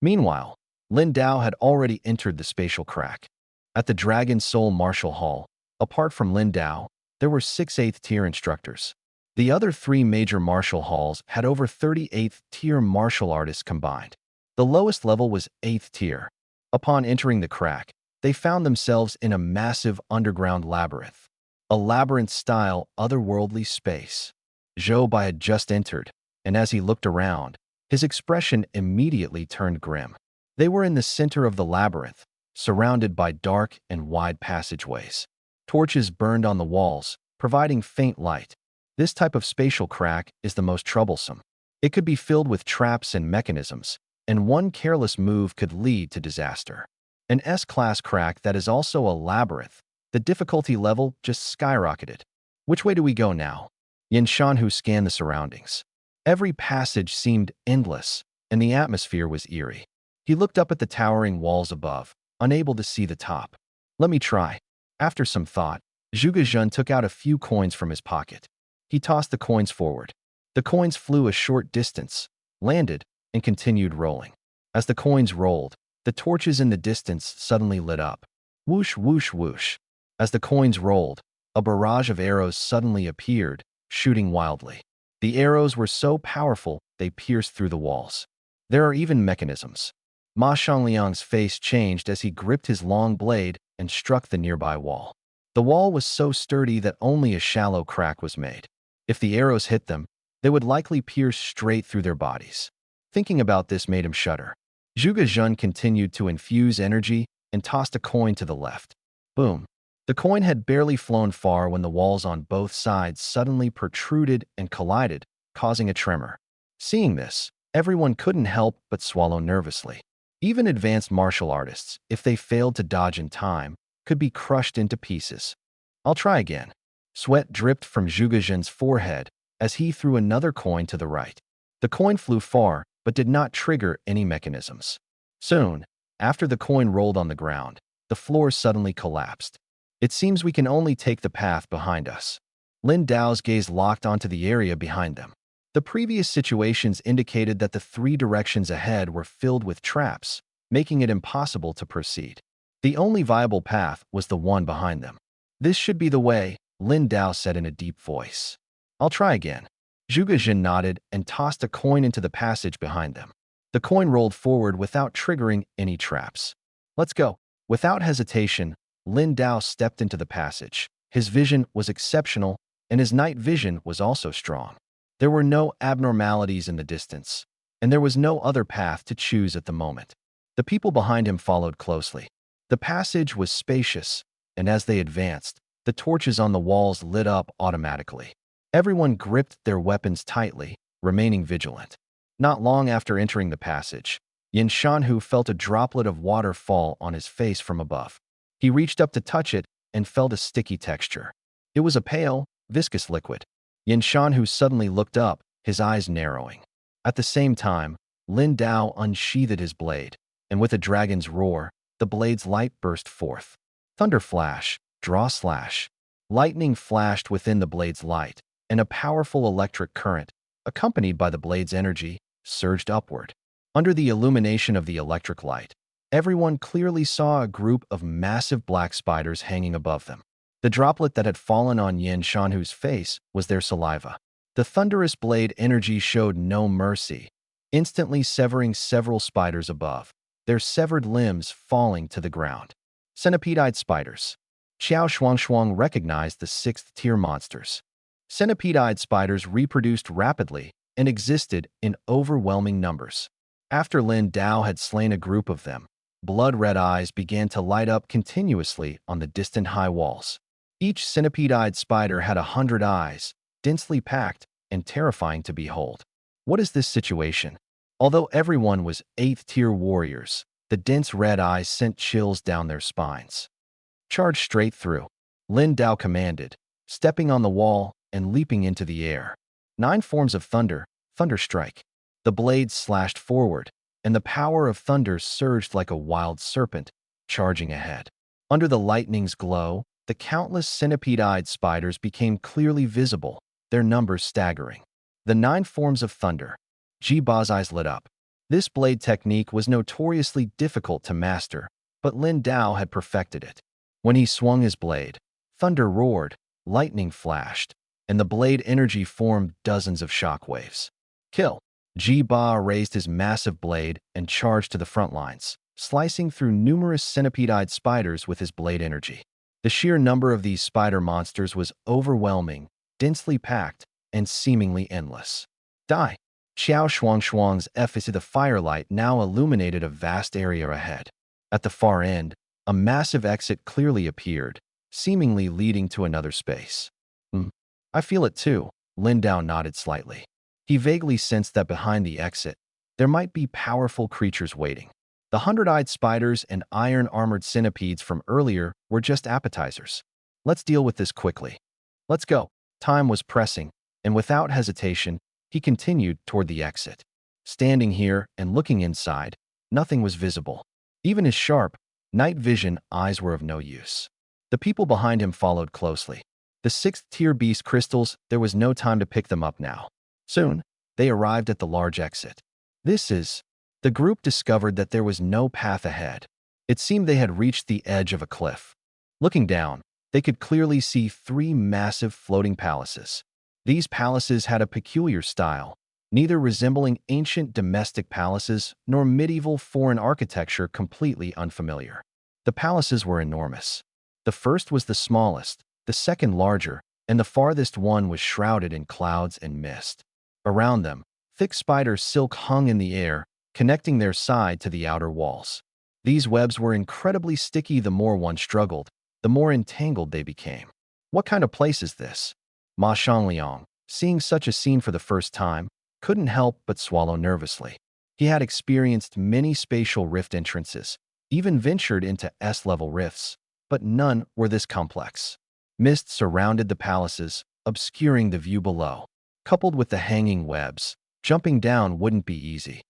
Meanwhile, Lin Dao had already entered the spatial crack. At the Dragon Soul Martial Hall, apart from Lin Dao, there were 6 8th-tier instructors. The other 3 major martial halls had over 30 8th-tier martial artists combined. The lowest level was 8th tier. Upon entering the crack, they found themselves in a massive underground labyrinth. A labyrinth-style, otherworldly space. Zhou Bai had just entered, and as he looked around, his expression immediately turned grim. They were in the center of the labyrinth, surrounded by dark and wide passageways. Torches burned on the walls, providing faint light. This type of spatial crack is the most troublesome. It could be filled with traps and mechanisms, and one careless move could lead to disaster. An S-class crack that is also a labyrinth. The difficulty level just skyrocketed. Which way do we go now? Yin Shanhu scanned the surroundings. Every passage seemed endless, and the atmosphere was eerie. He looked up at the towering walls above, unable to see the top. Let me try. After some thought, Zhuge Jun took out a few coins from his pocket. He tossed the coins forward. The coins flew a short distance, landed, and continued rolling. As the coins rolled, the torches in the distance suddenly lit up. Whoosh, whoosh, whoosh. As the coins rolled, a barrage of arrows suddenly appeared, shooting wildly. The arrows were so powerful they pierced through the walls. There are even mechanisms. Ma Xiangliang's face changed as he gripped his long blade and struck the nearby wall. The wall was so sturdy that only a shallow crack was made. If the arrows hit them, they would likely pierce straight through their bodies. Thinking about this made him shudder. Zhuge Jun continued to infuse energy and tossed a coin to the left. Boom. The coin had barely flown far when the walls on both sides suddenly protruded and collided, causing a tremor. Seeing this, everyone couldn't help but swallow nervously. Even advanced martial artists, if they failed to dodge in time, could be crushed into pieces. I'll try again. Sweat dripped from Zhuge Jun's forehead as he threw another coin to the right. The coin flew far, but did not trigger any mechanisms. Soon, after the coin rolled on the ground, the floor suddenly collapsed. It seems we can only take the path behind us. Lin Dao's gaze locked onto the area behind them. The previous situations indicated that the 3 directions ahead were filled with traps, making it impossible to proceed. The only viable path was the one behind them. This should be the way, Lin Dao said in a deep voice. I'll try again. Zhuge Jun nodded and tossed a coin into the passage behind them. The coin rolled forward without triggering any traps. Let's go. Without hesitation, Lin Dao stepped into the passage. His vision was exceptional, and his night vision was also strong. There were no abnormalities in the distance, and there was no other path to choose at the moment. The people behind him followed closely. The passage was spacious, and as they advanced, the torches on the walls lit up automatically. Everyone gripped their weapons tightly, remaining vigilant. Not long after entering the passage, Yin Shanhu felt a droplet of water fall on his face from above. He reached up to touch it and felt a sticky texture. It was a pale, viscous liquid. Yin Shanhu suddenly looked up, his eyes narrowing. At the same time, Lin Dao unsheathed his blade, and with a dragon's roar, the blade's light burst forth. Thunder flash, draw slash. Lightning flashed within the blade's light, and a powerful electric current, accompanied by the blade's energy, surged upward. Under the illumination of the electric light, everyone clearly saw a group of massive black spiders hanging above them. The droplet that had fallen on Yin Shanhu's face was their saliva. The thunderous blade energy showed no mercy, instantly severing several spiders above, their severed limbs falling to the ground. Centipede-eyed spiders. Qiao Shuangshuang recognized the 6th-tier monsters. Centipede-eyed spiders reproduced rapidly and existed in overwhelming numbers. After Lin Dao had slain a group of them, blood-red eyes began to light up continuously on the distant high walls. Each centipede-eyed spider had 100 eyes, densely packed and terrifying to behold. What is this situation? Although everyone was 8th-tier warriors, the dense red eyes sent chills down their spines. Charge straight through, Lin Dao commanded, stepping on the wall and leaping into the air. 9 forms of thunder, thunderstrike. The blades slashed forward, and the power of thunder surged like a wild serpent, charging ahead. Under the lightning's glow, the countless centipede-eyed spiders became clearly visible, their numbers staggering. The 9 forms of thunder. Ji Ba's eyes lit up. This blade technique was notoriously difficult to master, but Lin Dao had perfected it. When he swung his blade, thunder roared, lightning flashed, and the blade energy formed dozens of shockwaves. Kill! Ji Ba raised his massive blade and charged to the front lines, slicing through numerous centipede-eyed spiders with his blade energy. The sheer number of these spider monsters was overwhelming, densely packed, and seemingly endless. Die! Xiao Shuang's efficacy the firelight now illuminated a vast area ahead. At the far end, a massive exit clearly appeared, seemingly leading to another space. I feel it too, Lin Dao nodded slightly. He vaguely sensed that behind the exit, there might be powerful creatures waiting. The 100-eyed spiders and iron-armored centipedes from earlier were just appetizers. Let's deal with this quickly. Let's go. Time was pressing, and without hesitation, he continued toward the exit. Standing here and looking inside, nothing was visible. Even his sharp, night vision eyes were of no use. The people behind him followed closely. The 6th-tier beast crystals, there was no time to pick them up now. Soon, they arrived at the large exit. The group discovered that there was no path ahead. It seemed they had reached the edge of a cliff. Looking down, they could clearly see 3 massive floating palaces. These palaces had a peculiar style, neither resembling ancient domestic palaces nor medieval foreign architecture completely unfamiliar. The palaces were enormous. The first was the smallest, the second larger, and the farthest one was shrouded in clouds and mist. Around them, thick spider silk hung in the air, connecting their side to the outer walls. These webs were incredibly sticky. The more one struggled, the more entangled they became. What kind of place is this? Ma Xiangliang, seeing such a scene for the first time, couldn't help but swallow nervously. He had experienced many spatial rift entrances, even ventured into S-level rifts, but none were this complex. Mist surrounded the palaces, obscuring the view below. Coupled with the hanging webs, jumping down wouldn't be easy.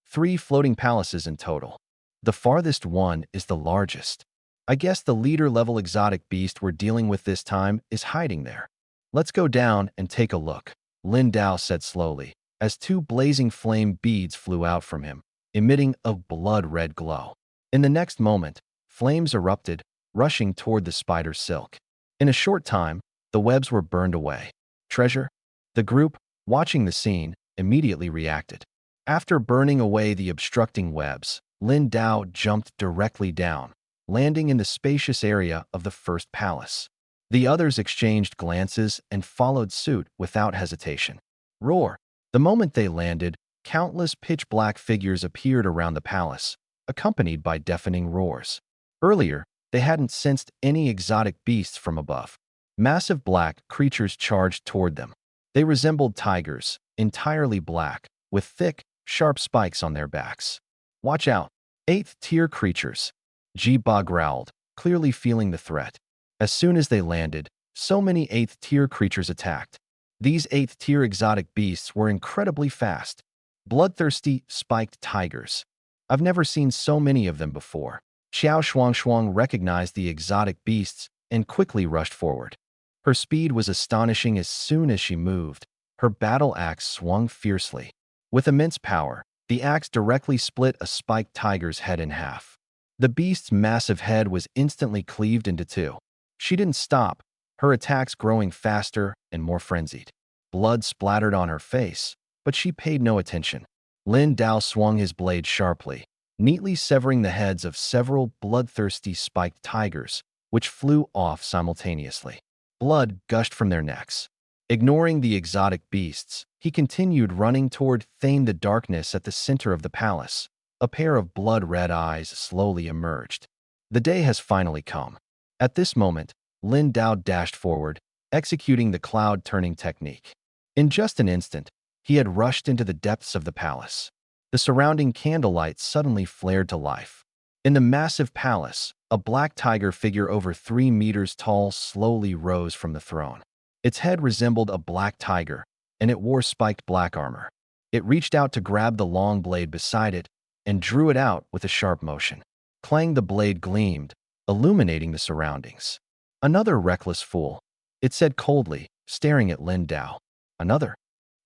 3 floating palaces in total. The farthest one is the largest. I guess the leader-level exotic beast we're dealing with this time is hiding there. Let's go down and take a look, Lin Dao said slowly, as 2 blazing flame beads flew out from him, emitting a blood-red glow. In the next moment, flames erupted, rushing toward the spider silk. In a short time, the webs were burned away. Treasure? The group, watching the scene, immediately reacted. After burning away the obstructing webs, Lin Dao jumped directly down, landing in the spacious area of the first palace. The others exchanged glances and followed suit without hesitation. Roar! The moment they landed, countless pitch-black figures appeared around the palace, accompanied by deafening roars. Earlier, they hadn't sensed any exotic beasts from above. Massive black creatures charged toward them. They resembled tigers, entirely black, with thick, sharp spikes on their backs. Watch out! 8th-tier creatures. Ji Ba growled, clearly feeling the threat. As soon as they landed, so many 8th-tier creatures attacked. These 8th-tier exotic beasts were incredibly fast. Bloodthirsty, spiked tigers. I've never seen so many of them before. Xiao Shuang recognized the exotic beasts and quickly rushed forward. Her speed was astonishing. As soon as she moved, her battle axe swung fiercely. With immense power, the axe directly split a spiked tiger's head in half. The beast's massive head was instantly cleaved into 2. She didn't stop, her attacks growing faster and more frenzied. Blood splattered on her face, but she paid no attention. Lin Dao swung his blade sharply, neatly severing the heads of several bloodthirsty spiked tigers, which flew off simultaneously. Blood gushed from their necks. Ignoring the exotic beasts, he continued running toward the darkness at the center of the palace. A pair of blood-red eyes slowly emerged. The day has finally come. At this moment, Lin Dao dashed forward, executing the cloud-turning technique. In just an instant, he had rushed into the depths of the palace. The surrounding candlelight suddenly flared to life. In the massive palace, a black tiger figure over 3 meters tall slowly rose from the throne. Its head resembled a black tiger, and it wore spiked black armor. It reached out to grab the long blade beside it and drew it out with a sharp motion. Clang, the blade gleamed, illuminating the surroundings. "Another reckless fool," it said coldly, staring at Lin Dao. "Another?"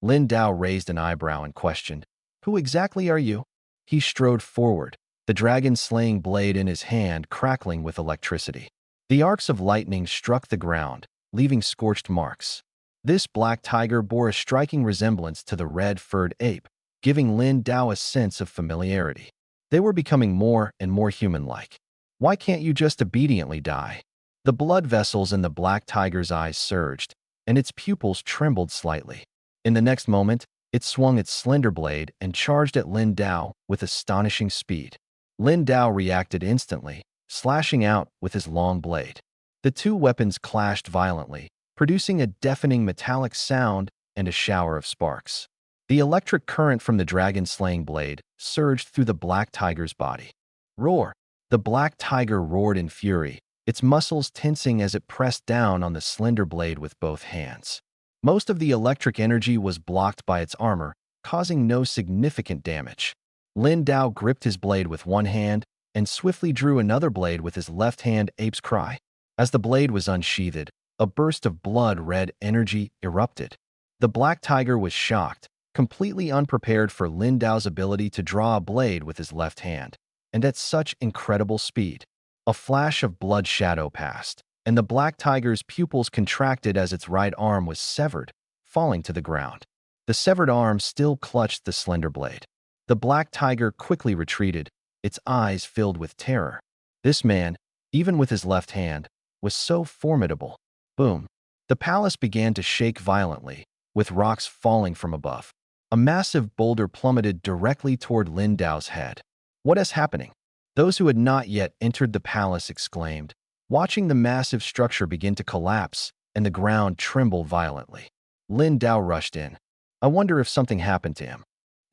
Lin Dao raised an eyebrow and questioned, "Who exactly are you?" He strode forward, the dragon-slaying blade in his hand crackling with electricity. The arcs of lightning struck the ground, leaving scorched marks. This black tiger bore a striking resemblance to the red-furred ape, giving Lin Dao a sense of familiarity. They were becoming more and more human-like. "Why can't you just obediently die?" The blood vessels in the black tiger's eyes surged, and its pupils trembled slightly. In the next moment, it swung its slender blade and charged at Lin Dao with astonishing speed. Lin Dao reacted instantly, slashing out with his long blade. The two weapons clashed violently, producing a deafening metallic sound and a shower of sparks. The electric current from the dragon-slaying blade surged through the black tiger's body. "Roar!" The black tiger roared in fury, its muscles tensing as it pressed down on the slender blade with both hands. Most of the electric energy was blocked by its armor, causing no significant damage. Lin Dao gripped his blade with one hand and swiftly drew another blade with his left hand. Ape's cry. As the blade was unsheathed, a burst of blood-red energy erupted. The black tiger was shocked, completely unprepared for Lin Dao's ability to draw a blade with his left hand, and at such incredible speed. A flash of blood shadow passed, and the black tiger's pupils contracted as its right arm was severed, falling to the ground. The severed arm still clutched the slender blade. The black tiger quickly retreated, its eyes filled with terror. This man, even with his left hand, was so formidable. Boom! The palace began to shake violently, with rocks falling from above. A massive boulder plummeted directly toward Lin Dao's head. "What is happening?" Those who had not yet entered the palace exclaimed, watching the massive structure begin to collapse and the ground tremble violently. Lin Dao rushed in. "I wonder if something happened to him."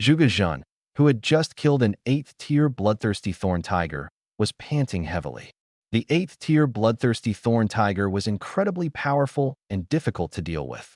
Zhuge Jun, who had just killed an 8th-tier bloodthirsty thorn tiger, was panting heavily. The 8th-tier bloodthirsty thorn tiger was incredibly powerful and difficult to deal with.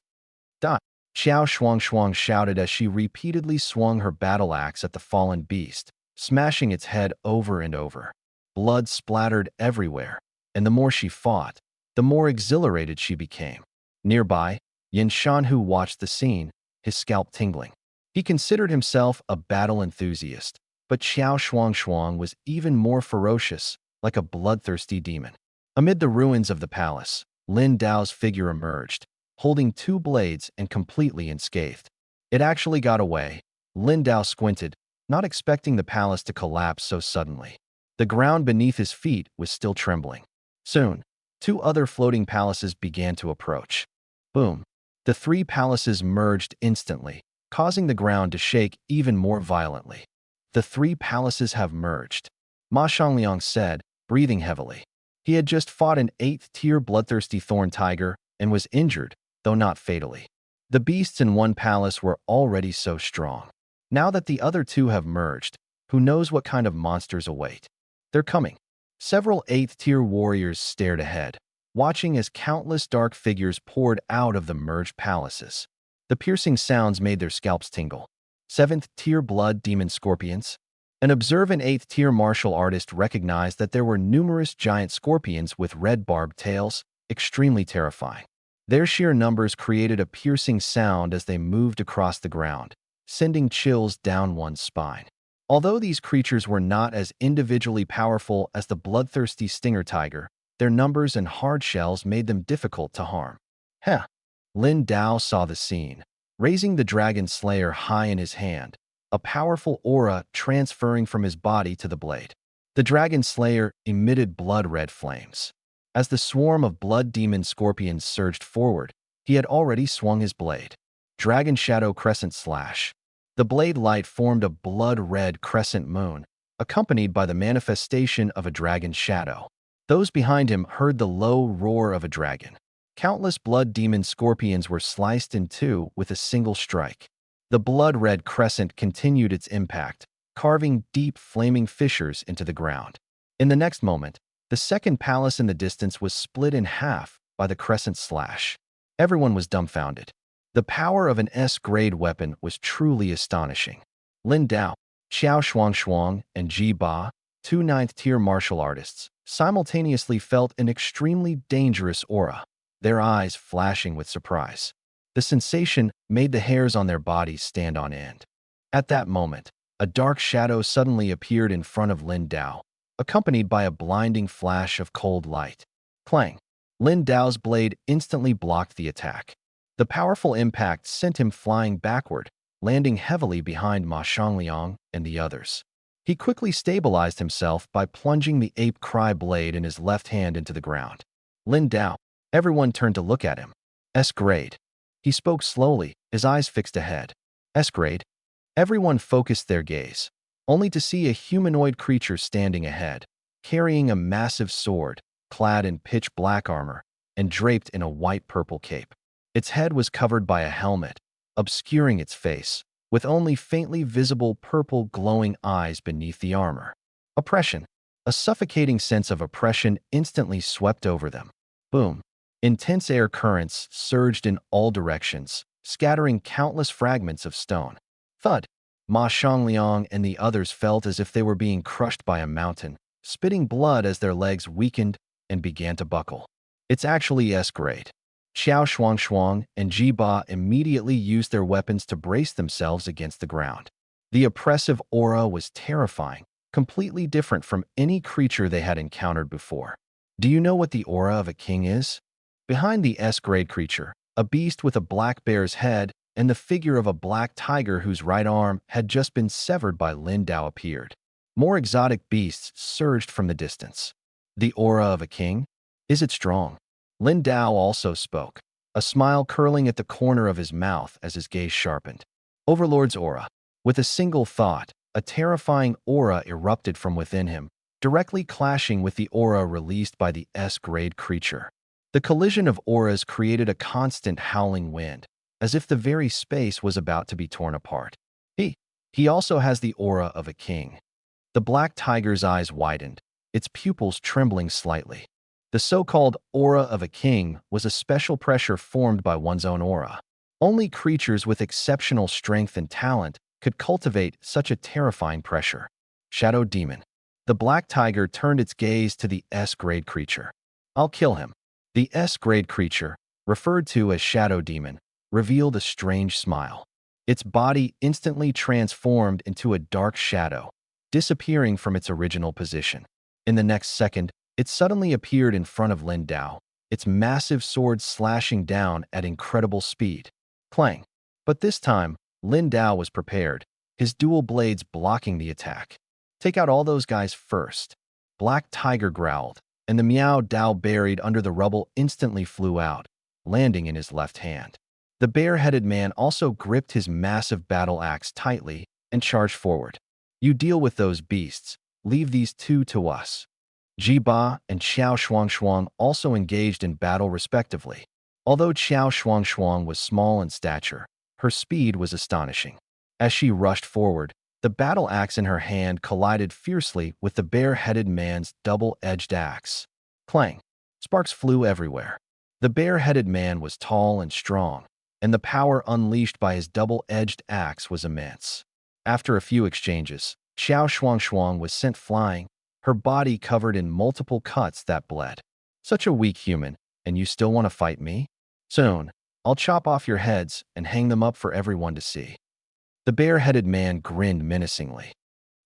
"Da!" Xiao Shuang shouted as she repeatedly swung her battle axe at the fallen beast, smashing its head over and over. Blood splattered everywhere, and the more she fought, the more exhilarated she became. Nearby, Yin Shanhu watched the scene, his scalp tingling. He considered himself a battle enthusiast, but Xiao Shuang was even more ferocious, like a bloodthirsty demon. Amid the ruins of the palace, Lin Dao's figure emerged, holding 2 blades and completely unscathed. It actually got away. Lin Dao squinted, not expecting the palace to collapse so suddenly. The ground beneath his feet was still trembling. Soon, 2 other floating palaces began to approach. Boom! The 3 palaces merged instantly, causing the ground to shake even more violently. "The 3 palaces have merged," Ma Xiangliang said, breathing heavily. He had just fought an 8th-tier bloodthirsty thorn tiger and was injured, though not fatally. The beasts in one palace were already so strong. Now that the other 2 have merged, who knows what kind of monsters await? "They're coming." Several 8th-tier warriors stared ahead, watching as countless dark figures poured out of the merged palaces. The piercing sounds made their scalps tingle. 7th-tier blood demon scorpions. An observant 8th-tier martial artist recognized that there were numerous giant scorpions with red barbed tails, extremely terrifying. Their sheer numbers created a piercing sound as they moved across the ground, sending chills down one's spine. Although these creatures were not as individually powerful as the bloodthirsty stinger tiger, their numbers and hard shells made them difficult to harm. Heh! Lin Dao saw the scene, raising the dragon slayer high in his hand, a powerful aura transferring from his body to the blade. The dragon slayer emitted blood-red flames. As the swarm of blood demon scorpions surged forward, He had already swung his blade. Dragon Shadow Crescent Slash. The blade light formed a blood-red crescent moon, accompanied by the manifestation of a dragon's shadow. Those behind him heard the low roar of a dragon. Countless blood demon scorpions were sliced in two with a single strike. The blood-red crescent continued its impact, carving deep, flaming fissures into the ground. In the next moment, the second palace in the distance was split in half by the crescent slash. Everyone was dumbfounded. The power of an S-grade weapon was truly astonishing. Lin Dao, Xiao Shuang, and Ji Ba, two ninth-tier martial artists, simultaneously felt an extremely dangerous aura, their eyes flashing with surprise. The sensation made the hairs on their bodies stand on end. At that moment, a dark shadow suddenly appeared in front of Lin Dao, accompanied by a blinding flash of cold light. Clang! Lin Dao's blade instantly blocked the attack. The powerful impact sent him flying backward, landing heavily behind Ma Xiangliang and the others. He quickly stabilized himself by plunging the ape cry blade in his left hand into the ground. Lin Dao. Everyone turned to look at him. S-grade. He spoke slowly, his eyes fixed ahead. S-grade. Everyone focused their gaze, only to see a humanoid creature standing ahead, carrying a massive sword, clad in pitch-black armor, and draped in a white-purple cape. Its head was covered by a helmet, obscuring its face, with only faintly visible purple glowing eyes beneath the armor. Oppression. A suffocating sense of oppression instantly swept over them. Boom. Intense air currents surged in all directions, scattering countless fragments of stone. Thud. Ma Xiangliang and the others felt as if they were being crushed by a mountain, spitting blood as their legs weakened and began to buckle. It's actually S-grade. Xiao Shuang and Ji Ba immediately used their weapons to brace themselves against the ground. The oppressive aura was terrifying, completely different from any creature they had encountered before. Do you know what the aura of a king is? Behind the S-grade creature, a beast with a black bear's head and the figure of a black tiger whose right arm had just been severed by Lin Dao appeared. More exotic beasts surged from the distance. The aura of a king? Is it strong? Lin Dao also spoke, a smile curling at the corner of his mouth as his gaze sharpened. Overlord's aura. With a single thought, a terrifying aura erupted from within him, directly clashing with the aura released by the S-grade creature. The collision of auras created a constant howling wind, as if the very space was about to be torn apart. He also has the aura of a king. The black tiger's eyes widened, its pupils trembling slightly. The so-called aura of a king was a special pressure formed by one's own aura. Only creatures with exceptional strength and talent could cultivate such a terrifying pressure. Shadow Demon. The black tiger turned its gaze to the S-grade creature. I'll kill him. The S-grade creature, referred to as Shadow Demon, revealed a strange smile. Its body instantly transformed into a dark shadow, disappearing from its original position. In the next second, it suddenly appeared in front of Lin Dao, its massive sword slashing down at incredible speed. Clang! But this time, Lin Dao was prepared, his dual blades blocking the attack. Take out all those guys first. Black Tiger growled, and the Miao Dao buried under the rubble instantly flew out, landing in his left hand. The bare-headed man also gripped his massive battle axe tightly and charged forward. You deal with those beasts, leave these two to us. Ji Ba and Xiao Shuang also engaged in battle respectively. Although Xiao Shuang was small in stature, her speed was astonishing. As she rushed forward, the battle axe in her hand collided fiercely with the bare-headed man's double-edged axe. Clang! Sparks flew everywhere. The bare-headed man was tall and strong, and the power unleashed by his double-edged axe was immense. After a few exchanges, Xiao Shuang was sent flying, her body covered in multiple cuts that bled. Such a weak human, and you still want to fight me? Soon, I'll chop off your heads and hang them up for everyone to see. The bare-headed man grinned menacingly.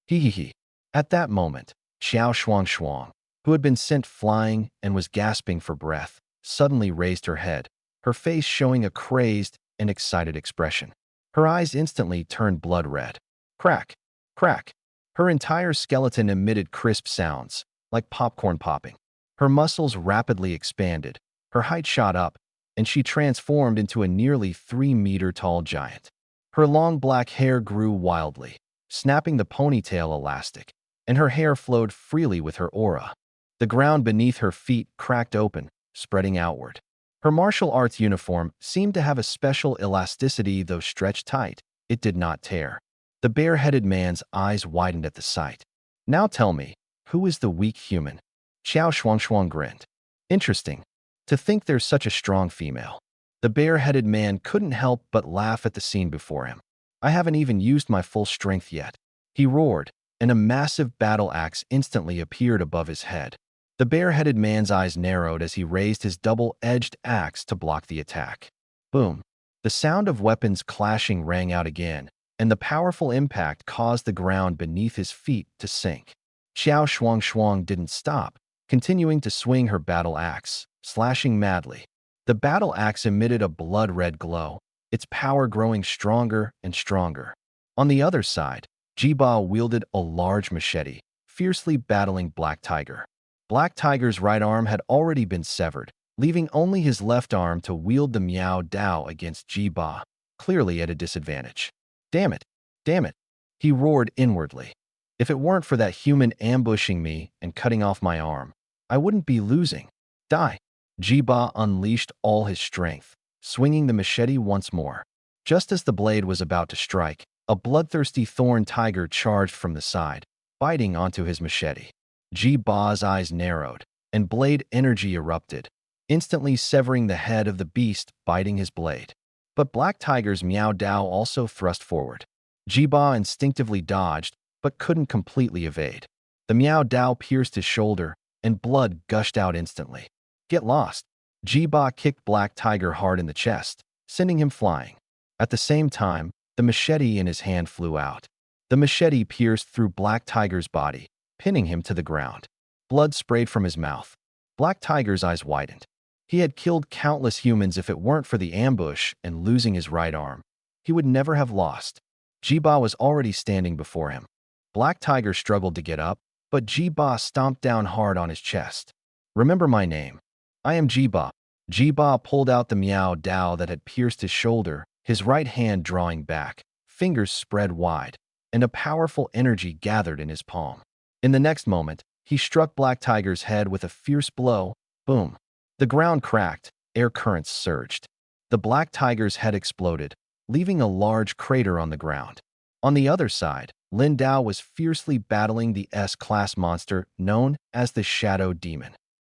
Hee. At that moment, Xiao Shuang, who had been sent flying and was gasping for breath, suddenly raised her head, her face showing a crazed and excited expression. Her eyes instantly turned blood red. Crack! Crack! Her entire skeleton emitted crisp sounds, like popcorn popping. Her muscles rapidly expanded, her height shot up, and she transformed into a nearly 3-meter-tall giant. Her long black hair grew wildly, snapping the ponytail elastic, and her hair flowed freely with her aura. The ground beneath her feet cracked open, spreading outward. Her martial arts uniform seemed to have a special elasticity, though stretched tight, it did not tear. The bare-headed man's eyes widened at the sight. Now tell me, who is the weak human? Xiao Shuangshuang grinned. Interesting. To think there's such a strong female. The bare-headed man couldn't help but laugh at the scene before him. I haven't even used my full strength yet. He roared, and a massive battle axe instantly appeared above his head. The bare-headed man's eyes narrowed as he raised his double-edged axe to block the attack. Boom. The sound of weapons clashing rang out again, and the powerful impact caused the ground beneath his feet to sink. Xiao Shuangshuang didn't stop, continuing to swing her battle axe, slashing madly. The battle axe emitted a blood-red glow, its power growing stronger and stronger. On the other side, Jiba wielded a large machete, fiercely battling Black Tiger. Black Tiger's right arm had already been severed, leaving only his left arm to wield the Miao Dao against Jiba, clearly at a disadvantage. Damn it! Damn it! He roared inwardly. If it weren't for that human ambushing me and cutting off my arm, I wouldn't be losing. Die! Jiba unleashed all his strength, swinging the machete once more. Just as the blade was about to strike, a bloodthirsty thorn tiger charged from the side, biting onto his machete. Jiba's eyes narrowed, and blade energy erupted, instantly severing the head of the beast biting his blade. But Black Tiger's Miao Dao also thrust forward. Jiba instinctively dodged, but couldn't completely evade. The Miao Dao pierced his shoulder, and blood gushed out instantly. Get lost! Jiba kicked Black Tiger hard in the chest, sending him flying. At the same time, the machete in his hand flew out. The machete pierced through Black Tiger's body, pinning him to the ground. Blood sprayed from his mouth. Black Tiger's eyes widened. He had killed countless humans. If it weren't for the ambush and losing his right arm, he would never have lost. Jiba was already standing before him. Black Tiger struggled to get up, but Jiba stomped down hard on his chest. Remember my name. I am Jiba. Jiba pulled out the Miao Dao that had pierced his shoulder, his right hand drawing back, fingers spread wide, and a powerful energy gathered in his palm. In the next moment, he struck Black Tiger's head with a fierce blow. Boom. The ground cracked, air currents surged. The Black Tiger's head exploded, leaving a large crater on the ground. On the other side, Lin Dao was fiercely battling the S-class monster known as the Shadow Demon.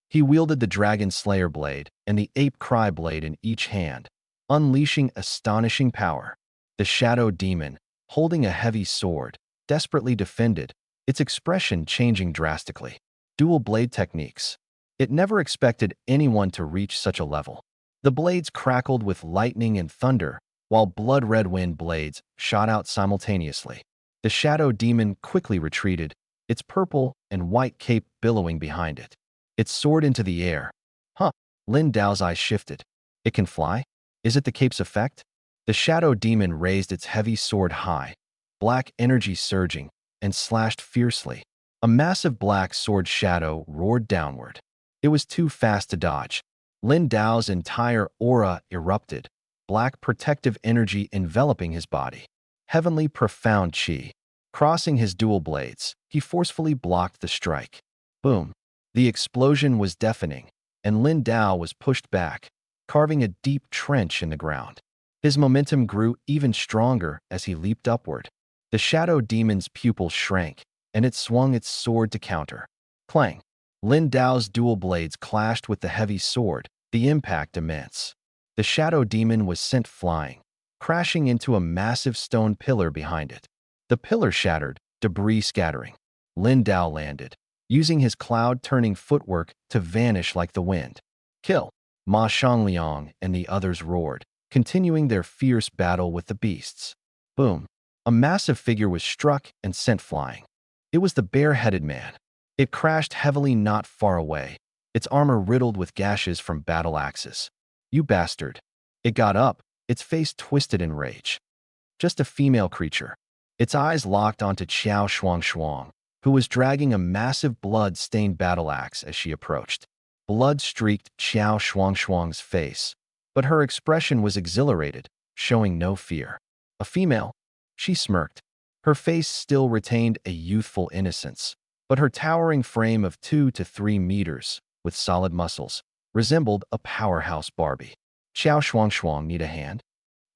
He wielded the Dragon Slayer blade and the Ape Cry blade in each hand, unleashing astonishing power. The Shadow Demon, holding a heavy sword, desperately defended, its expression changing drastically. Dual blade techniques. It never expected anyone to reach such a level. The blades crackled with lightning and thunder, while blood-red wind blades shot out simultaneously. The Shadow Demon quickly retreated, its purple and white cape billowing behind it. It soared into the air. Huh, Lin Dao's eyes shifted. It can fly? Is it the cape's effect? The Shadow Demon raised its heavy sword high, black energy surging, and slashed fiercely. A massive black sword shadow roared downward. It was too fast to dodge. Lin Dao's entire aura erupted, black protective energy enveloping his body. Heavenly profound chi. Crossing his dual blades, he forcefully blocked the strike. Boom. The explosion was deafening, and Lin Dao was pushed back, carving a deep trench in the ground. His momentum grew even stronger as he leaped upward. The Shadow Demon's pupil shrank, and it swung its sword to counter. Clang! Lin Dao's dual blades clashed with the heavy sword, the impact immense. The Shadow Demon was sent flying, crashing into a massive stone pillar behind it. The pillar shattered, debris scattering. Lin Dao landed, using his cloud-turning footwork to vanish like the wind. Kill! Ma Xiangliang and the others roared, continuing their fierce battle with the beasts. Boom! A massive figure was struck and sent flying. It was the bare-headed man. It crashed heavily not far away, its armor riddled with gashes from battle axes. You bastard! It got up, its face twisted in rage. Just a female creature. Its eyes locked onto Xiao Shuangshuang, who was dragging a massive blood-stained battle axe as she approached. Blood streaked Xiao Shuangshuang's face, but her expression was exhilarated, showing no fear. A female? She smirked. Her face still retained a youthful innocence, but her towering frame of 2 to 3 meters, with solid muscles, resembled a powerhouse Barbie. Xiao Shuang need a hand?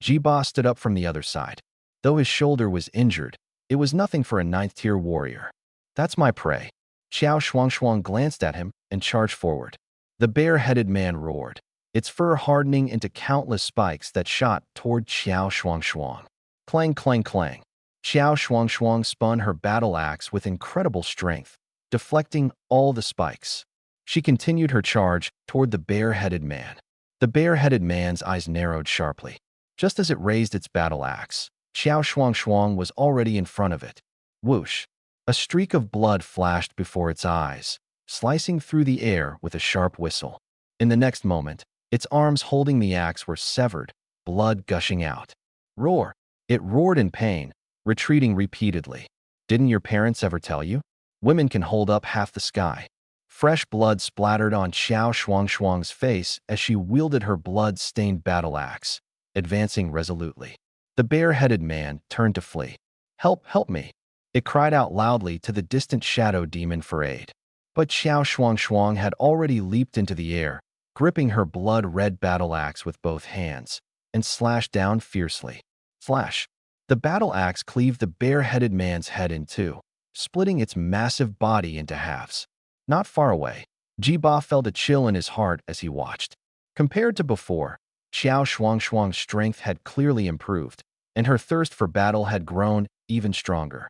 Jiba stood up from the other side. Though his shoulder was injured, it was nothing for a 9th-tier warrior. That's my prey. Xiao Shuang glanced at him and charged forward. The bare-headed man roared, its fur hardening into countless spikes that shot toward Xiao Shuang. Clang, clang, clang. Xiao Shuang spun her battle axe with incredible strength, deflecting all the spikes. She continued her charge toward the bare-headed man. The bare-headed man's eyes narrowed sharply. Just as it raised its battle axe, Xiao Shuang was already in front of it. Whoosh! A streak of blood flashed before its eyes, slicing through the air with a sharp whistle. In the next moment, its arms holding the axe were severed, blood gushing out. Roar! It roared in pain, retreating repeatedly. Didn't your parents ever tell you? Women can hold up half the sky. Fresh blood splattered on Xiao Shuang's face as she wielded her blood-stained battle axe, advancing resolutely. The bare-headed man turned to flee. Help, help me! It cried out loudly to the distant shadow demon for aid. But Xiao Shuang had already leaped into the air, gripping her blood-red battle axe with both hands, and slashed down fiercely. Flash! The battle axe cleaved the bare-headed man's head in two, splitting its massive body into halves. Not far away, Jiba felt a chill in his heart as he watched. Compared to before, Xiao Shuang's strength had clearly improved, and her thirst for battle had grown even stronger.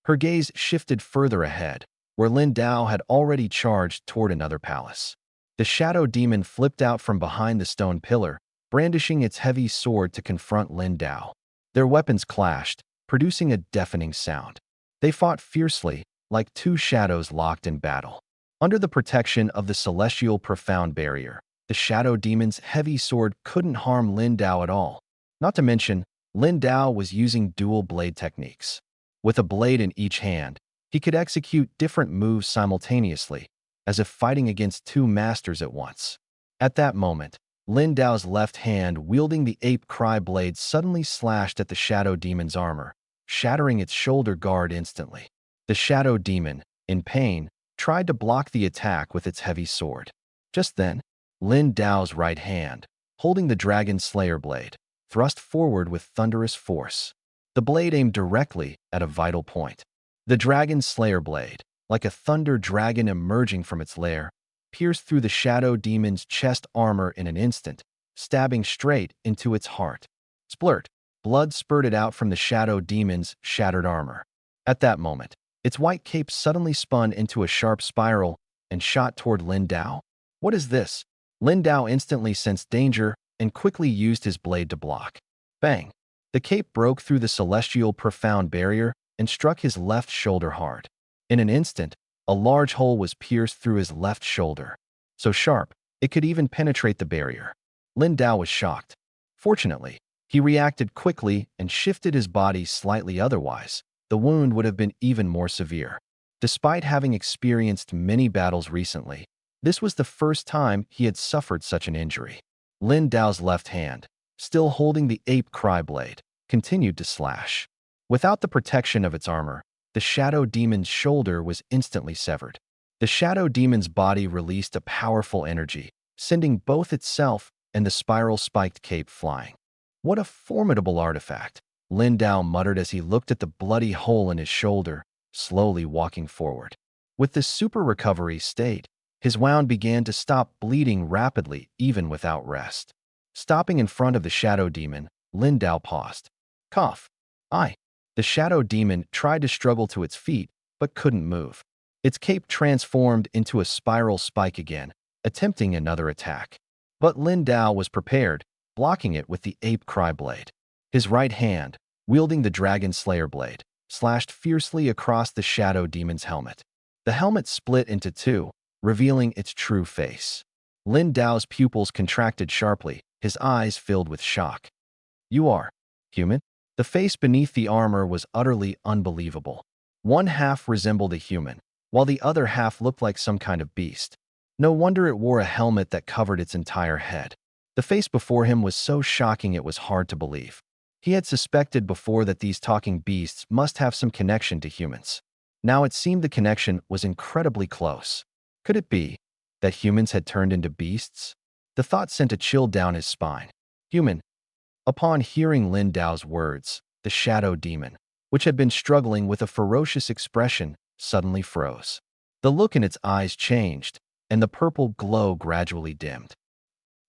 Her gaze shifted further ahead, where Lin Dao had already charged toward another palace. The shadow demon flipped out from behind the stone pillar, brandishing its heavy sword to confront Lin Dao. Their weapons clashed, producing a deafening sound. They fought fiercely, like two shadows locked in battle. Under the protection of the celestial profound barrier, the shadow demon's heavy sword couldn't harm Lin Dao at all. Not to mention, Lin Dao was using dual blade techniques. With a blade in each hand, he could execute different moves simultaneously, as if fighting against two masters at once. At that moment, Lin Dao's left hand wielding the ape cry blade suddenly slashed at the shadow demon's armor, shattering its shoulder guard instantly. The shadow demon, in pain, tried to block the attack with its heavy sword. Just then, Lin Dao's right hand, holding the dragon slayer blade, thrust forward with thunderous force. The blade aimed directly at a vital point. The dragon slayer blade, like a thunder dragon emerging from its lair, pierced through the shadow demon's chest armor in an instant, stabbing straight into its heart. Splurt! Blood spurted out from the shadow demon's shattered armor. At that moment, its white cape suddenly spun into a sharp spiral and shot toward Lin Dao. What is this? Lin Dao instantly sensed danger and quickly used his blade to block. Bang! The cape broke through the celestial profound barrier and struck his left shoulder hard. In an instant, a large hole was pierced through his left shoulder, so sharp it could even penetrate the barrier. Lin Dao was shocked. Fortunately, he reacted quickly and shifted his body slightly, otherwise the wound would have been even more severe. Despite having experienced many battles recently, this was the first time he had suffered such an injury. Lin Dao's left hand, still holding the ape cry blade, continued to slash. Without the protection of its armor, the shadow demon's shoulder was instantly severed. The shadow demon's body released a powerful energy, sending both itself and the spiral-spiked cape flying. What a formidable artifact, Lin Dao muttered as he looked at the bloody hole in his shoulder, slowly walking forward. With this super recovery state, his wound began to stop bleeding rapidly even without rest. Stopping in front of the shadow demon, Lin Dao paused. Cough. Aye. The shadow demon tried to struggle to its feet, but couldn't move. Its cape transformed into a spiral spike again, attempting another attack. But Lin Dao was prepared, blocking it with the ape cry blade. His right hand, wielding the dragon slayer blade, slashed fiercely across the shadow demon's helmet. The helmet split into two, revealing its true face. Lin Dao's pupils contracted sharply, his eyes filled with shock. You are human? The face beneath the armor was utterly unbelievable. One half resembled a human, while the other half looked like some kind of beast. No wonder it wore a helmet that covered its entire head. The face before him was so shocking it was hard to believe. He had suspected before that these talking beasts must have some connection to humans. Now it seemed the connection was incredibly close. Could it be that humans had turned into beasts? The thought sent a chill down his spine. Human. Upon hearing Lin Dao's words, the shadow demon, which had been struggling with a ferocious expression, suddenly froze. The look in its eyes changed, and the purple glow gradually dimmed.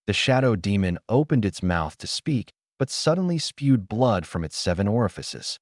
The shadow demon opened its mouth to speak, but suddenly spewed blood from its 7 orifices.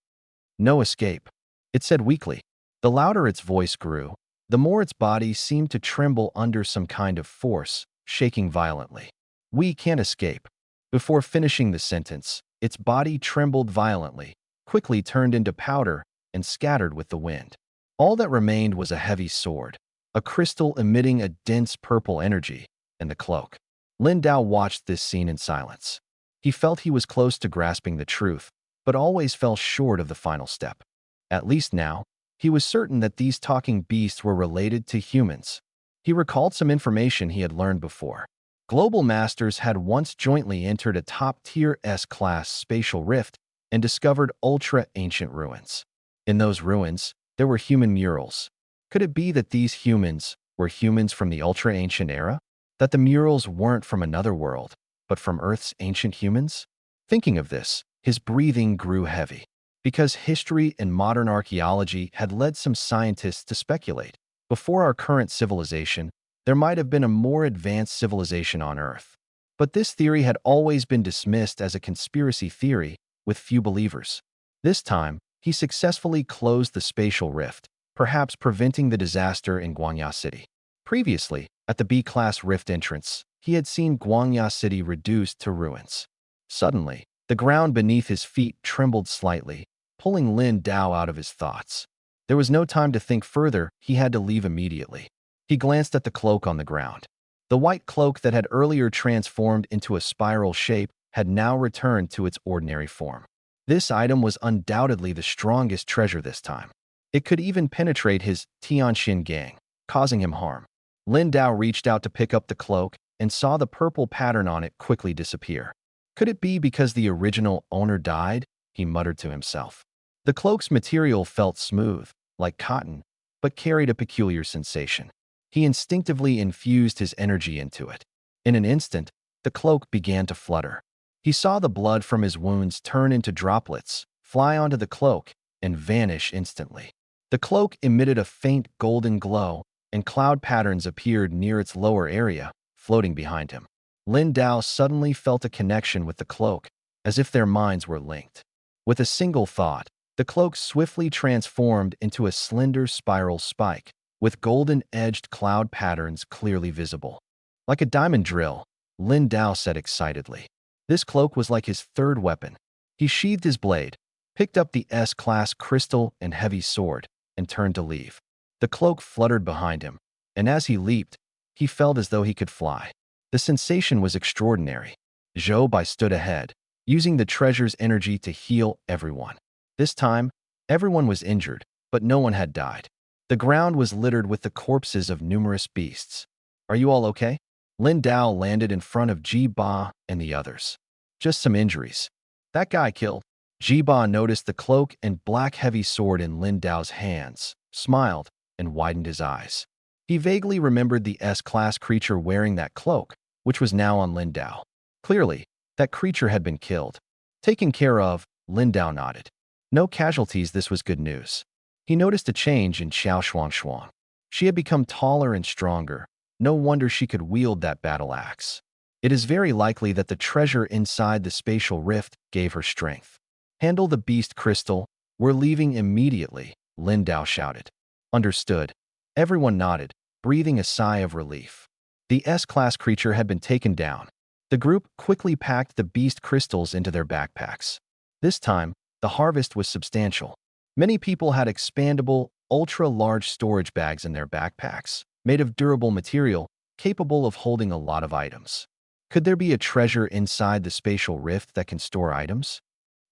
No escape, it said weakly. The louder its voice grew, the more its body seemed to tremble under some kind of force, shaking violently. We can't escape. Before finishing the sentence, its body trembled violently, quickly turned into powder, and scattered with the wind. All that remained was a heavy sword, a crystal emitting a dense purple energy, and the cloak. Lin Dao watched this scene in silence. He felt he was close to grasping the truth, but always fell short of the final step. At least now, he was certain that these talking beasts were related to humans. He recalled some information he had learned before. Global Masters had once jointly entered a top-tier S-class spatial rift and discovered ultra-ancient ruins. In those ruins, there were human murals. Could it be that these humans were humans from the ultra-ancient era? That the murals weren't from another world, but from Earth's ancient humans? Thinking of this, his breathing grew heavy. Because history and modern archaeology had led some scientists to speculate. Before our current civilization, there might have been a more advanced civilization on Earth. But this theory had always been dismissed as a conspiracy theory, with few believers. This time, he successfully closed the spatial rift, perhaps preventing the disaster in Guangya City. Previously, at the B-class rift entrance, he had seen Guangya City reduced to ruins. Suddenly, the ground beneath his feet trembled slightly, pulling Lin Dao out of his thoughts. There was no time to think further, he had to leave immediately. He glanced at the cloak on the ground. The white cloak that had earlier transformed into a spiral shape had now returned to its ordinary form. This item was undoubtedly the strongest treasure this time. It could even penetrate his Tianxin gang, causing him harm. Lin Dao reached out to pick up the cloak and saw the purple pattern on it quickly disappear. Could it be because the original owner died? He muttered to himself. The cloak's material felt smooth, like cotton, but carried a peculiar sensation. He instinctively infused his energy into it. In an instant, the cloak began to flutter. He saw the blood from his wounds turn into droplets, fly onto the cloak, and vanish instantly. The cloak emitted a faint golden glow, and cloud patterns appeared near its lower area, floating behind him. Lin Dao suddenly felt a connection with the cloak, as if their minds were linked. With a single thought, the cloak swiftly transformed into a slender spiral spike, with golden-edged cloud patterns clearly visible. Like a diamond drill, Lin Dao said excitedly. This cloak was like his third weapon. He sheathed his blade, picked up the S-class crystal and heavy sword, and turned to leave. The cloak fluttered behind him, and as he leaped, he felt as though he could fly. The sensation was extraordinary. Zhou Bai stood ahead, using the treasure's energy to heal everyone. This time, everyone was injured, but no one had died. The ground was littered with the corpses of numerous beasts. Are you all okay? Lin Dao landed in front of Ji Ba and the others. Just some injuries. That guy killed. Ji Ba noticed the cloak and black heavy sword in Lin Dao's hands, smiled, and widened his eyes. He vaguely remembered the S-class creature wearing that cloak, which was now on Lin Dao. Clearly, that creature had been killed. Taken care of, Lin Dao nodded. No casualties, this was good news. He noticed a change in Xiao Shuang. She had become taller and stronger. No wonder she could wield that battle axe. It is very likely that the treasure inside the spatial rift gave her strength. Handle the beast crystal. We're leaving immediately, Lin Dao shouted. Understood. Everyone nodded, breathing a sigh of relief. The S-class creature had been taken down. The group quickly packed the beast crystals into their backpacks. This time, the harvest was substantial. Many people had expandable, ultra-large storage bags in their backpacks, made of durable material, capable of holding a lot of items. Could there be a treasure inside the spatial rift that can store items?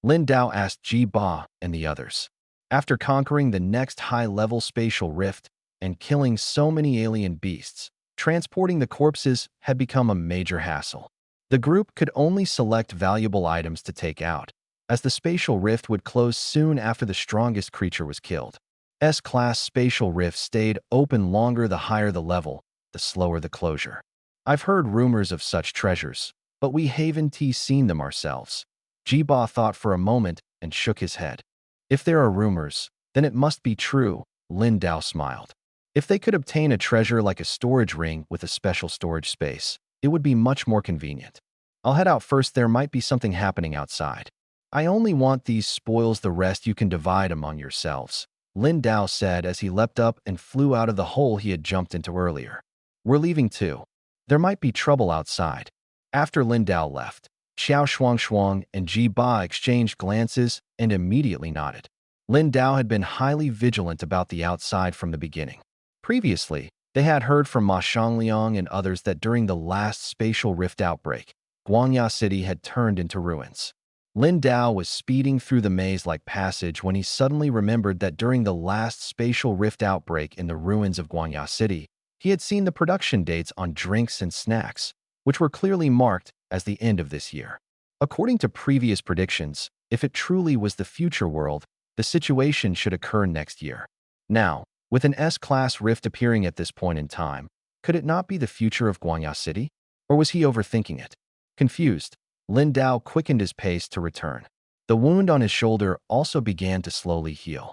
Lin Dao asked Ji Ba and the others. After conquering the next high-level spatial rift and killing so many alien beasts, transporting the corpses had become a major hassle. The group could only select valuable items to take out, as the spatial rift would close soon after the strongest creature was killed. S-class spatial rifts stayed open longer the higher the level, the slower the closure. I've heard rumors of such treasures, but we haven't seen them ourselves. Jiba thought for a moment and shook his head. If there are rumors, then it must be true, Lin Dao smiled. If they could obtain a treasure like a storage ring with a special storage space, it would be much more convenient. I'll head out first, there might be something happening outside. I only want these spoils, the rest you can divide among yourselves, Lin Dao said as he leapt up and flew out of the hole he had jumped into earlier. We're leaving too. There might be trouble outside. After Lin Dao left, Xiao Shuang and Ji Ba exchanged glances and immediately nodded. Lin Dao had been highly vigilant about the outside from the beginning. Previously, they had heard from Ma Xiangliang and others that during the last spatial rift outbreak, Guangya City had turned into ruins. Lin Dao was speeding through the maze-like passage when he suddenly remembered that during the last spatial rift outbreak in the ruins of Guangya City, he had seen the production dates on drinks and snacks, which were clearly marked as the end of this year. According to previous predictions, if it truly was the future world, the situation should occur next year. Now, with an S-class rift appearing at this point in time, could it not be the future of Guangya City? Or was he overthinking it? Confused, Lin Dao quickened his pace to return. The wound on his shoulder also began to slowly heal.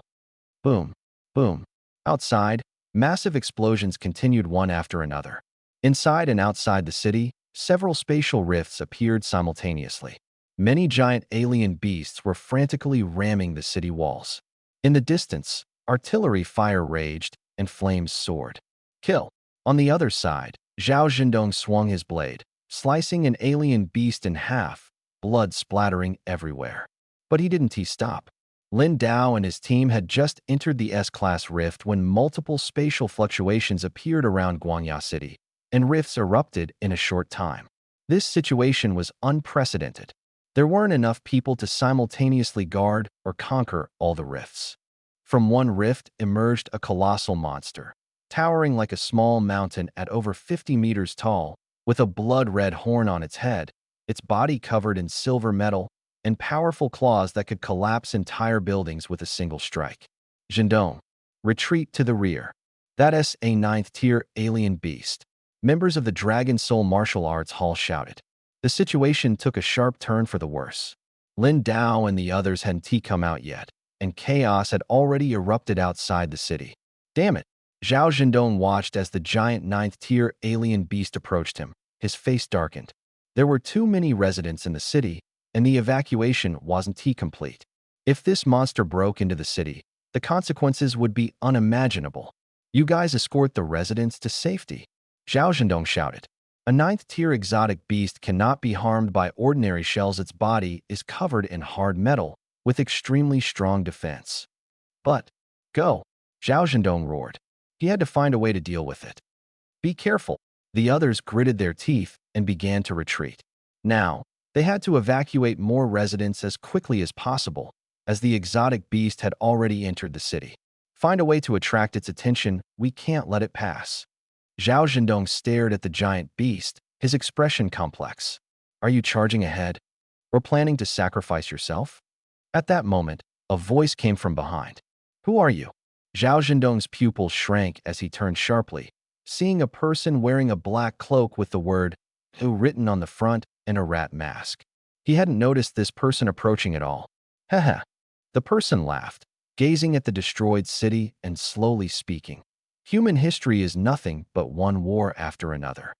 Boom, boom. Outside, massive explosions continued one after another. Inside and outside the city, several spatial rifts appeared simultaneously. Many giant alien beasts were frantically ramming the city walls. In the distance, artillery fire raged and flames soared. Kill! On the other side, Zhao Zhendong swung his blade, slicing an alien beast in half, blood splattering everywhere. But he didn't stop. Lin Dao and his team had just entered the S-class rift when multiple spatial fluctuations appeared around Guangya City, and rifts erupted in a short time. This situation was unprecedented. There weren't enough people to simultaneously guard or conquer all the rifts. From one rift emerged a colossal monster, towering like a small mountain at over 50 meters tall, with a blood-red horn on its head, its body covered in silver metal, and powerful claws that could collapse entire buildings with a single strike. Zhendong, retreat to the rear. That's a 9th-tier alien beast. Members of the Dragon Soul Martial Arts Hall shouted. The situation took a sharp turn for the worse. Lin Dao and the others hadn't come out yet, and chaos had already erupted outside the city. Damn it! Zhao Zhendong watched as the giant 9th-tier alien beast approached him. His face darkened. There were too many residents in the city, and the evacuation wasn't complete. If this monster broke into the city, the consequences would be unimaginable. You guys escort the residents to safety, Zhao Zhendong shouted. A 9th-tier exotic beast cannot be harmed by ordinary shells. Its body is covered in hard metal, with extremely strong defense. But, go, Zhao Zhendong roared. He had to find a way to deal with it. Be careful. The others gritted their teeth and began to retreat. Now, they had to evacuate more residents as quickly as possible, as the exotic beast had already entered the city. Find a way to attract its attention. We can't let it pass. Zhao Zhendong stared at the giant beast, his expression complex. Are you charging ahead? Or planning to sacrifice yourself? At that moment, a voice came from behind. Who are you? Zhao Zhendong's pupils shrank as he turned sharply, seeing a person wearing a black cloak with the word "Who" written on the front and a rat mask. He hadn't noticed this person approaching at all. Haha. The person laughed, gazing at the destroyed city and slowly speaking. Human history is nothing but one war after another.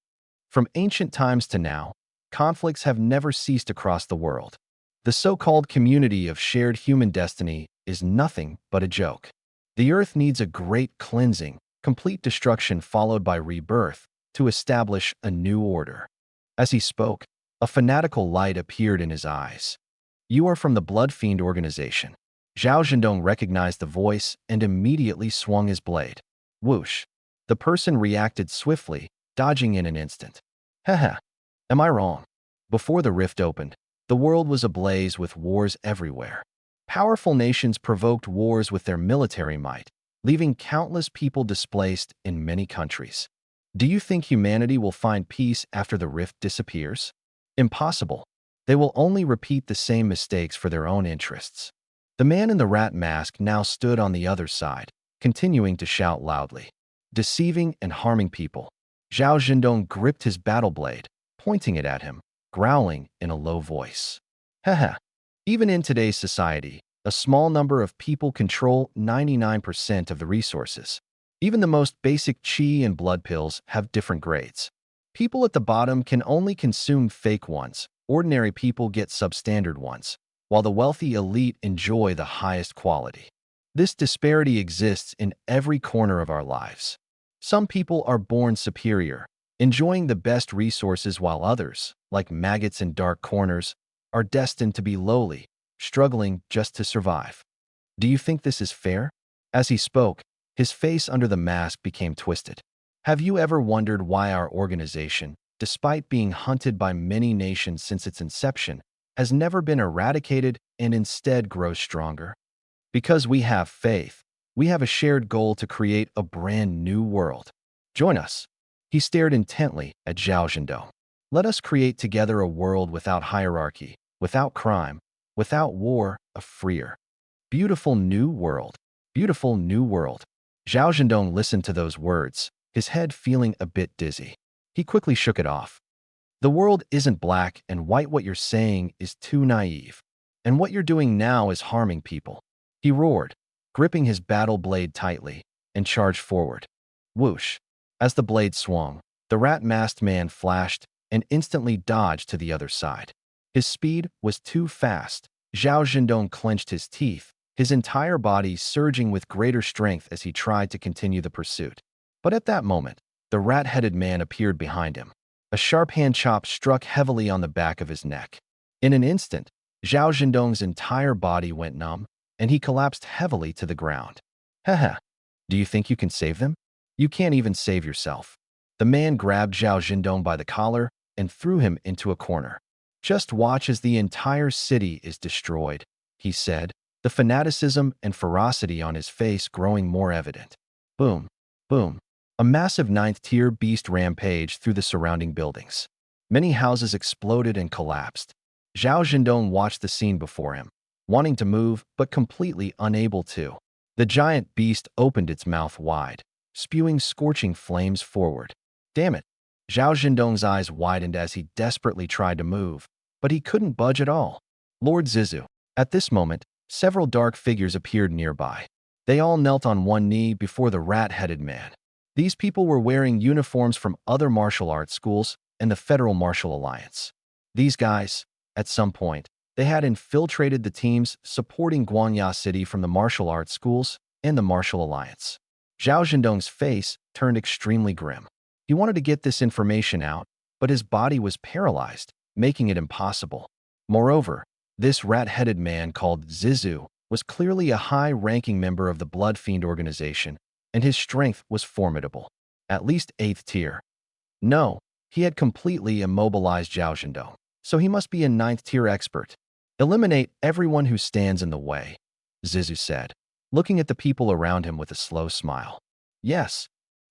From ancient times to now, conflicts have never ceased across the world. The so-called community of shared human destiny is nothing but a joke. The earth needs a great cleansing, complete destruction followed by rebirth, to establish a new order. As he spoke, a fanatical light appeared in his eyes. You are from the Blood Fiend organization. Zhao Zhendong recognized the voice and immediately swung his blade. Whoosh. The person reacted swiftly, dodging in an instant. Haha. Am I wrong? Before the rift opened, the world was ablaze with wars everywhere. Powerful nations provoked wars with their military might, leaving countless people displaced in many countries. Do you think humanity will find peace after the rift disappears? Impossible. They will only repeat the same mistakes for their own interests. The man in the rat mask now stood on the other side, continuing to shout loudly, deceiving and harming people. Zhao Zhendong gripped his battle blade, pointing it at him, growling in a low voice. Haha. Even in today's society, a small number of people control 99% of the resources. Even the most basic qi and blood pills have different grades. People at the bottom can only consume fake ones. Ordinary people get substandard ones, while the wealthy elite enjoy the highest quality. This disparity exists in every corner of our lives. Some people are born superior, enjoying the best resources, while others, like maggots in dark corners, are destined to be lowly, struggling just to survive. Do you think this is fair? As he spoke, his face under the mask became twisted. Have you ever wondered why our organization, despite being hunted by many nations since its inception, has never been eradicated and instead grows stronger? Because we have faith. We have a shared goal to create a brand new world. Join us. He stared intently at Zhao Zhendong. Let us create together a world without hierarchy, without crime, without war, a freer, beautiful new world. Beautiful new world. Zhao Zhendong listened to those words, his head feeling a bit dizzy. He quickly shook it off. The world isn't black and white. What you're saying is too naive. And what you're doing now is harming people. He roared, gripping his battle blade tightly, and charged forward. Whoosh! As the blade swung, the rat-masked man flashed and instantly dodged to the other side. His speed was too fast. Zhao Zhendong clenched his teeth, his entire body surging with greater strength as he tried to continue the pursuit. But at that moment, the rat-headed man appeared behind him. A sharp hand chop struck heavily on the back of his neck. In an instant, Zhao Zhendong's entire body went numb, and he collapsed heavily to the ground. Haha, do you think you can save them? You can't even save yourself. The man grabbed Zhao Zhendong by the collar and threw him into a corner. Just watch as the entire city is destroyed, he said, the fanaticism and ferocity on his face growing more evident. Boom, boom. A massive ninth-tier beast rampaged through the surrounding buildings. Many houses exploded and collapsed. Zhao Zhendong watched the scene before him, wanting to move but completely unable to. The giant beast opened its mouth wide, spewing scorching flames forward. Damn it! Zhao Zhendong's eyes widened as he desperately tried to move, but he couldn't budge at all. Lord Zizu. At this moment, several dark figures appeared nearby. They all knelt on one knee before the rat-headed man. These people were wearing uniforms from other martial arts schools and the Federal Martial Alliance. These guys, at some point, they had infiltrated the teams supporting Guangya City from the martial arts schools and the Martial Alliance. Zhao Zhendong's face turned extremely grim. He wanted to get this information out, but his body was paralyzed, making it impossible. Moreover, this rat-headed man called Zizu was clearly a high-ranking member of the Blood Fiend organization, and his strength was formidable, at least 8th tier. No, he had completely immobilized Zhao Zhendong, so he must be a 9th tier expert. Eliminate everyone who stands in the way, Zizu said, looking at the people around him with a slow smile. Yes.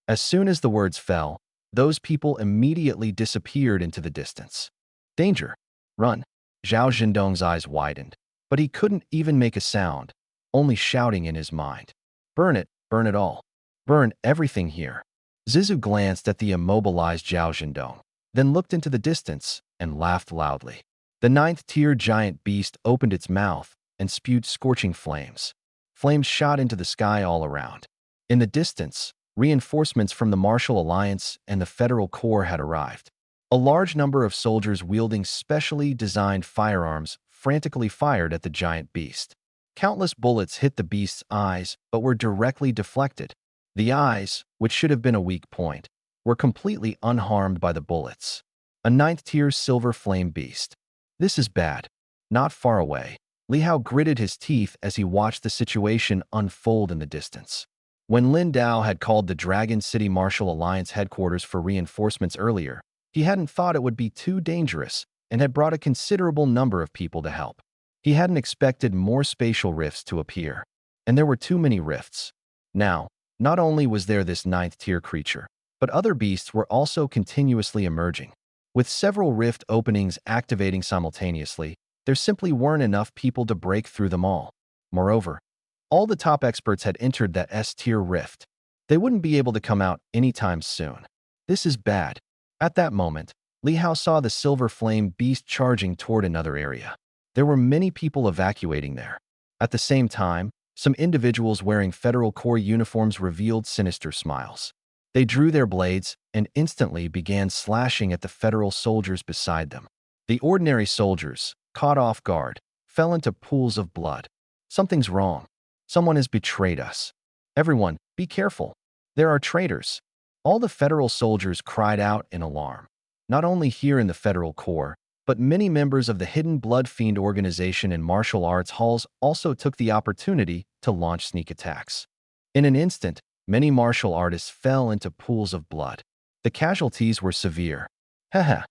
As soon as the words fell, those people immediately disappeared into the distance. Danger! Run! Zhao Zhendong's eyes widened, but he couldn't even make a sound, only shouting in his mind. Burn it all. Burn everything here. Zizu glanced at the immobilized Zhao Zhendong, then looked into the distance and laughed loudly. The 9th tier giant beast opened its mouth and spewed scorching flames. Flames shot into the sky all around. In the distance, reinforcements from the Martial Alliance and the Federal Corps had arrived. A large number of soldiers wielding specially designed firearms frantically fired at the giant beast. Countless bullets hit the beast's eyes but were directly deflected. The eyes, which should have been a weak point, were completely unharmed by the bullets. A 9th tier silver flame beast. This is bad. Not far away, Li Hao gritted his teeth as he watched the situation unfold in the distance. When Lin Dao had called the Dragon City Martial Alliance headquarters for reinforcements earlier, he hadn't thought it would be too dangerous and had brought a considerable number of people to help. He hadn't expected more spatial rifts to appear, and there were too many rifts. Now, not only was there this 9th tier creature, but other beasts were also continuously emerging. With several rift openings activating simultaneously, there simply weren't enough people to break through them all. Moreover, all the top experts had entered that S-tier rift. They wouldn't be able to come out anytime soon. This is bad. At that moment, Li Hao saw the silver flame beast charging toward another area. There were many people evacuating there. At the same time, some individuals wearing Federal Corps uniforms revealed sinister smiles. They drew their blades and instantly began slashing at the Federal soldiers beside them. The ordinary soldiers, caught off guard, fell into pools of blood. Something's wrong. Someone has betrayed us. Everyone, be careful. There are traitors. All the Federal soldiers cried out in alarm. Not only here in the Federal Corps, but many members of the Hidden Blood Fiend organization in martial arts halls also took the opportunity to launch sneak attacks. In an instant, many martial artists fell into pools of blood. The casualties were severe. Haha.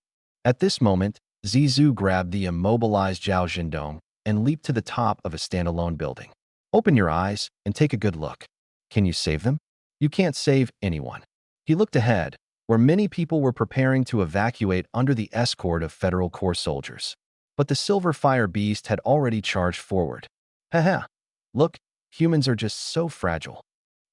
At this moment, Zizou grabbed the immobilized Zhao Zhendong and leaped to the top of a standalone building. Open your eyes and take a good look. Can you save them? You can't save anyone. He looked ahead, where many people were preparing to evacuate under the escort of Federal Corps soldiers. But the Silver Fire Beast had already charged forward. Haha. Look, humans are just so fragile.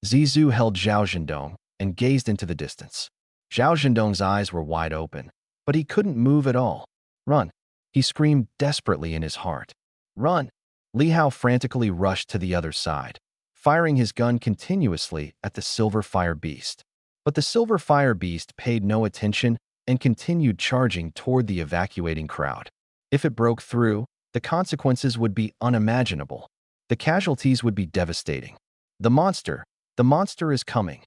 Zizou held Zhao Zhendong and gazed into the distance. Zhao Zhendong's eyes were wide open, but he couldn't move at all. Run! He screamed desperately in his heart. Run! Li Hao frantically rushed to the other side, firing his gun continuously at the Silver Fire Beast. But the Silver Fire Beast paid no attention and continued charging toward the evacuating crowd. If it broke through, the consequences would be unimaginable. The casualties would be devastating. The monster is coming.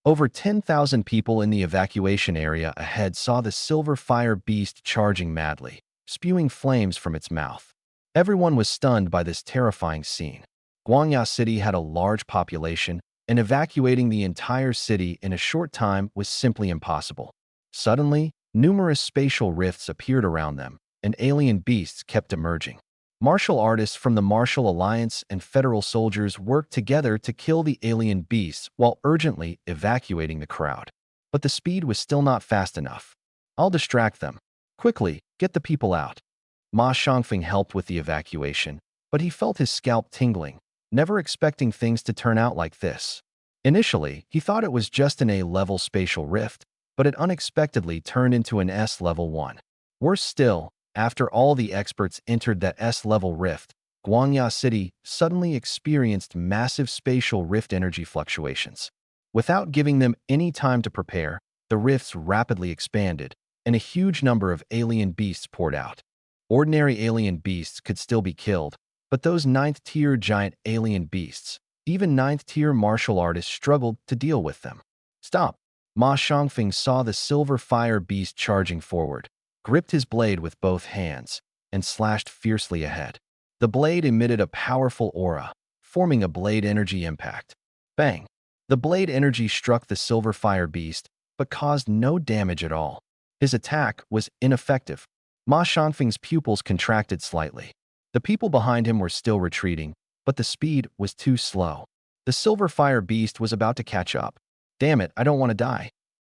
Over 10,000 people in the evacuation area ahead saw the Silver Fire Beast charging madly, spewing flames from its mouth. Everyone was stunned by this terrifying scene. Guangya City had a large population, and evacuating the entire city in a short time was simply impossible. Suddenly, numerous spatial rifts appeared around them, and alien beasts kept emerging. Martial artists from the Martial Alliance and Federal soldiers worked together to kill the alien beasts while urgently evacuating the crowd. But the speed was still not fast enough. I'll distract them. Quickly, get the people out. Ma Shangfeng helped with the evacuation, but he felt his scalp tingling, never expecting things to turn out like this. Initially, he thought it was just an A-level spatial rift, but it unexpectedly turned into an S-level one. Worse still, after all the experts entered that S-level rift, Guangya City suddenly experienced massive spatial rift energy fluctuations. Without giving them any time to prepare, the rifts rapidly expanded, and a huge number of alien beasts poured out. Ordinary alien beasts could still be killed, but those 9th-tier giant alien beasts, even 9th-tier martial artists struggled to deal with them. Stop! Ma Shangfeng saw the Silver Fire Beast charging forward, gripped his blade with both hands, and slashed fiercely ahead. The blade emitted a powerful aura, forming a blade energy impact. Bang! The blade energy struck the Silver Fire Beast, but caused no damage at all. His attack was ineffective. Ma Shangfeng's pupils contracted slightly. The people behind him were still retreating, but the speed was too slow. The Silver Fire Beast was about to catch up. Damn it, I don't want to die.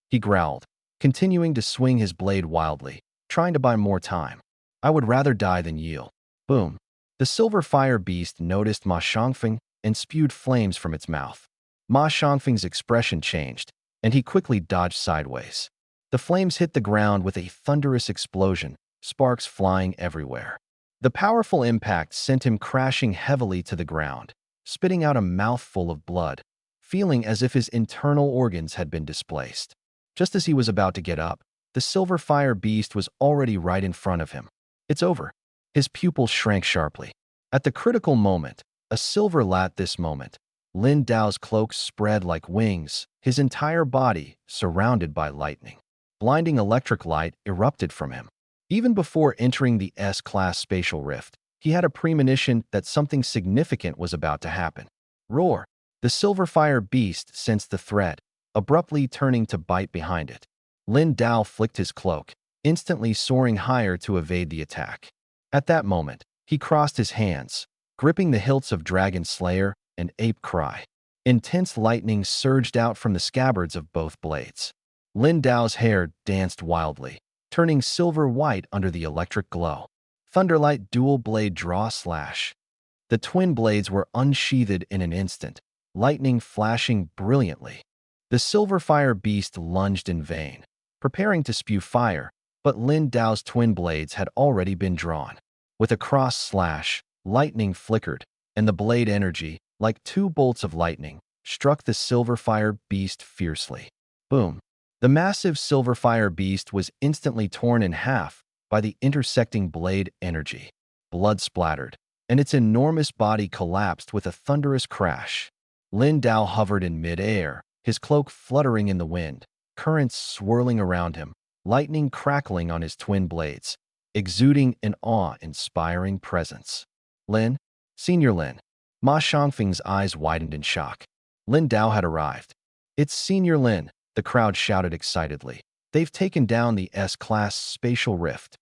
He growled, continuing to swing his blade wildly, trying to buy more time. I would rather die than yield. Boom. The Silver Fire Beast noticed Ma Shangfeng and spewed flames from its mouth. Ma Shangfeng's expression changed, and he quickly dodged sideways. The flames hit the ground with a thunderous explosion, sparks flying everywhere. The powerful impact sent him crashing heavily to the ground, spitting out a mouthful of blood, feeling as if his internal organs had been displaced. Just as he was about to get up, the Silver Fire Beast was already right in front of him. It's over. His pupils shrank sharply. At the critical moment, a silver lat this moment, Lin Dao's cloak spread like wings, his entire body surrounded by lightning. Blinding electric light erupted from him. Even before entering the S-class spatial rift, he had a premonition that something significant was about to happen. Roar! The Silver Fire Beast sensed the threat, abruptly turning to bite behind it. Lin Dao flicked his cloak, instantly soaring higher to evade the attack. At that moment, he crossed his hands, gripping the hilts of Dragon Slayer and Ape Cry. Intense lightning surged out from the scabbards of both blades. Lin Dao's hair danced wildly. turning silver white under the electric glow. Thunderlight dual blade draw slash. The twin blades were unsheathed in an instant, lightning flashing brilliantly. The silver fire beast lunged in vain, preparing to spew fire, but Lin Dao's twin blades had already been drawn. With a cross slash, lightning flickered, and the blade energy, like two bolts of lightning, struck the silver fire beast fiercely. Boom! The massive silver fire beast was instantly torn in half by the intersecting blade energy. Blood splattered, and its enormous body collapsed with a thunderous crash. Lin Dao hovered in mid-air, his cloak fluttering in the wind, currents swirling around him, lightning crackling on his twin blades, exuding an awe-inspiring presence. Lin, Senior Lin. Ma Shangfeng's eyes widened in shock. Lin Dao had arrived. It's Senior Lin, the crowd shouted excitedly. They've taken down the S-class spatial rift.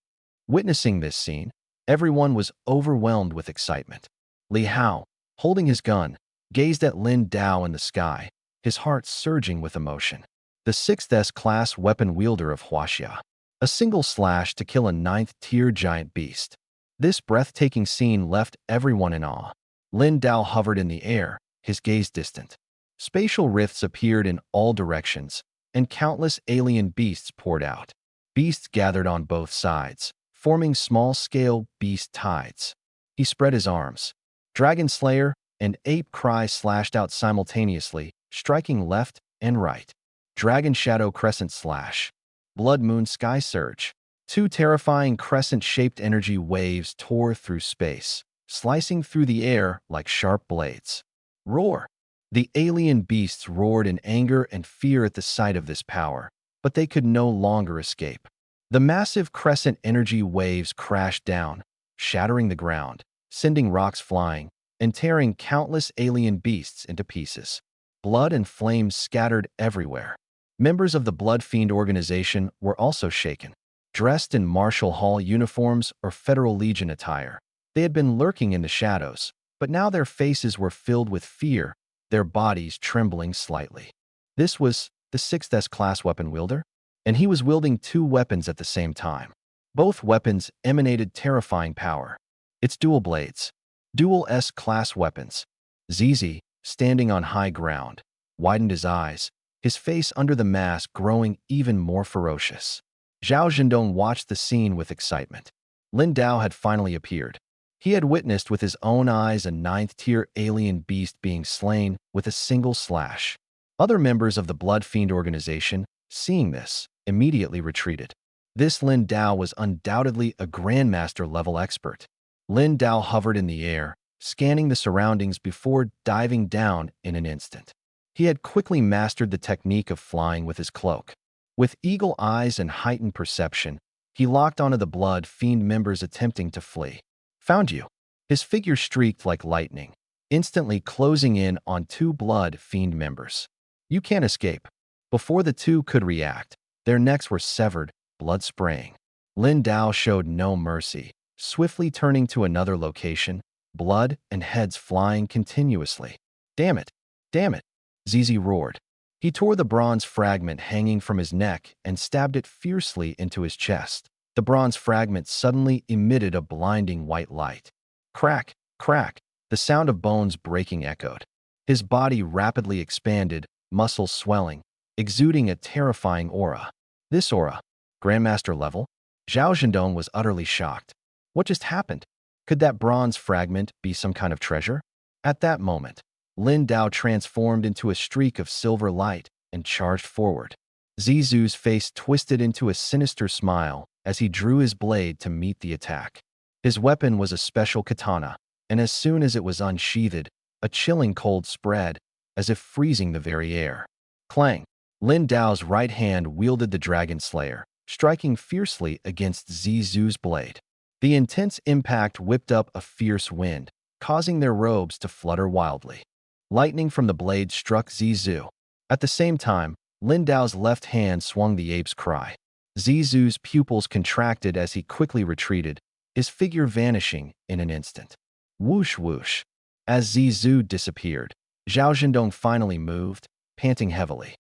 Witnessing this scene, everyone was overwhelmed with excitement. Li Hao, holding his gun, gazed at Lin Dao in the sky, his heart surging with emotion. The 6th S-class weapon wielder of Huaxia. A single slash to kill a 9th-tier giant beast. This breathtaking scene left everyone in awe. Lin Dao hovered in the air, his gaze distant. Spatial rifts appeared in all directions, and countless alien beasts poured out. Beasts gathered on both sides, forming small-scale beast tides. He spread his arms. Dragon Slayer and Ape Cry slashed out simultaneously, striking left and right. Dragon Shadow Crescent Slash. Blood Moon Sky Surge. Two terrifying crescent-shaped energy waves tore through space, slicing through the air like sharp blades. Roar! The alien beasts roared in anger and fear at the sight of this power, but they could no longer escape. The massive crescent energy waves crashed down, shattering the ground, sending rocks flying, and tearing countless alien beasts into pieces. Blood and flames scattered everywhere. Members of the Blood Fiend organization were also shaken. Dressed in Marshall Hall uniforms or Federal Legion attire, they had been lurking in the shadows, but now their faces were filled with fear, their bodies trembling slightly. This was the 6th S-class weapon wielder, and he was wielding two weapons at the same time. Both weapons emanated terrifying power. Its dual blades. Dual S-class weapons. ZZ, standing on high ground, widened his eyes, his face under the mask growing even more ferocious. Zhao Zhendong watched the scene with excitement. Lin Dao had finally appeared. He had witnessed with his own eyes a 9th-tier alien beast being slain with a single slash. Other members of the Blood Fiend organization, seeing this, immediately retreated. This Lin Dao was undoubtedly a Grandmaster-level expert. Lin Dao hovered in the air, scanning the surroundings before diving down in an instant. He had quickly mastered the technique of flying with his cloak. With eagle eyes and heightened perception, he locked onto the Blood Fiend members attempting to flee. Found you. His figure streaked like lightning, instantly closing in on two Blood Fiend members. You can't escape. Before the two could react, their necks were severed, blood spraying. Lin Dao showed no mercy, swiftly turning to another location, blood and heads flying continuously. Damn it! Damn it! ZZ roared. He tore the bronze fragment hanging from his neck and stabbed it fiercely into his chest. The bronze fragment suddenly emitted a blinding white light. Crack, crack, the sound of bones breaking echoed. His body rapidly expanded, muscles swelling, exuding a terrifying aura. This aura, Grandmaster level? Zhao Zhendong was utterly shocked. What just happened? Could that bronze fragment be some kind of treasure? At that moment, Lin Dao transformed into a streak of silver light and charged forward. Zizou's face twisted into a sinister smile as he drew his blade to meet the attack. His weapon was a special katana, and as soon as it was unsheathed, a chilling cold spread, as if freezing the very air. Clang! Lin Dao's right hand wielded the Dragon Slayer, striking fiercely against Zizou's blade. The intense impact whipped up a fierce wind, causing their robes to flutter wildly. Lightning from the blade struck Zizou. At the same time, Lin Dao's left hand swung the ape's cry. Zizou's pupils contracted as he quickly retreated, his figure vanishing in an instant. Whoosh whoosh. As Zizou disappeared, Zhao Zhendong finally moved, panting heavily.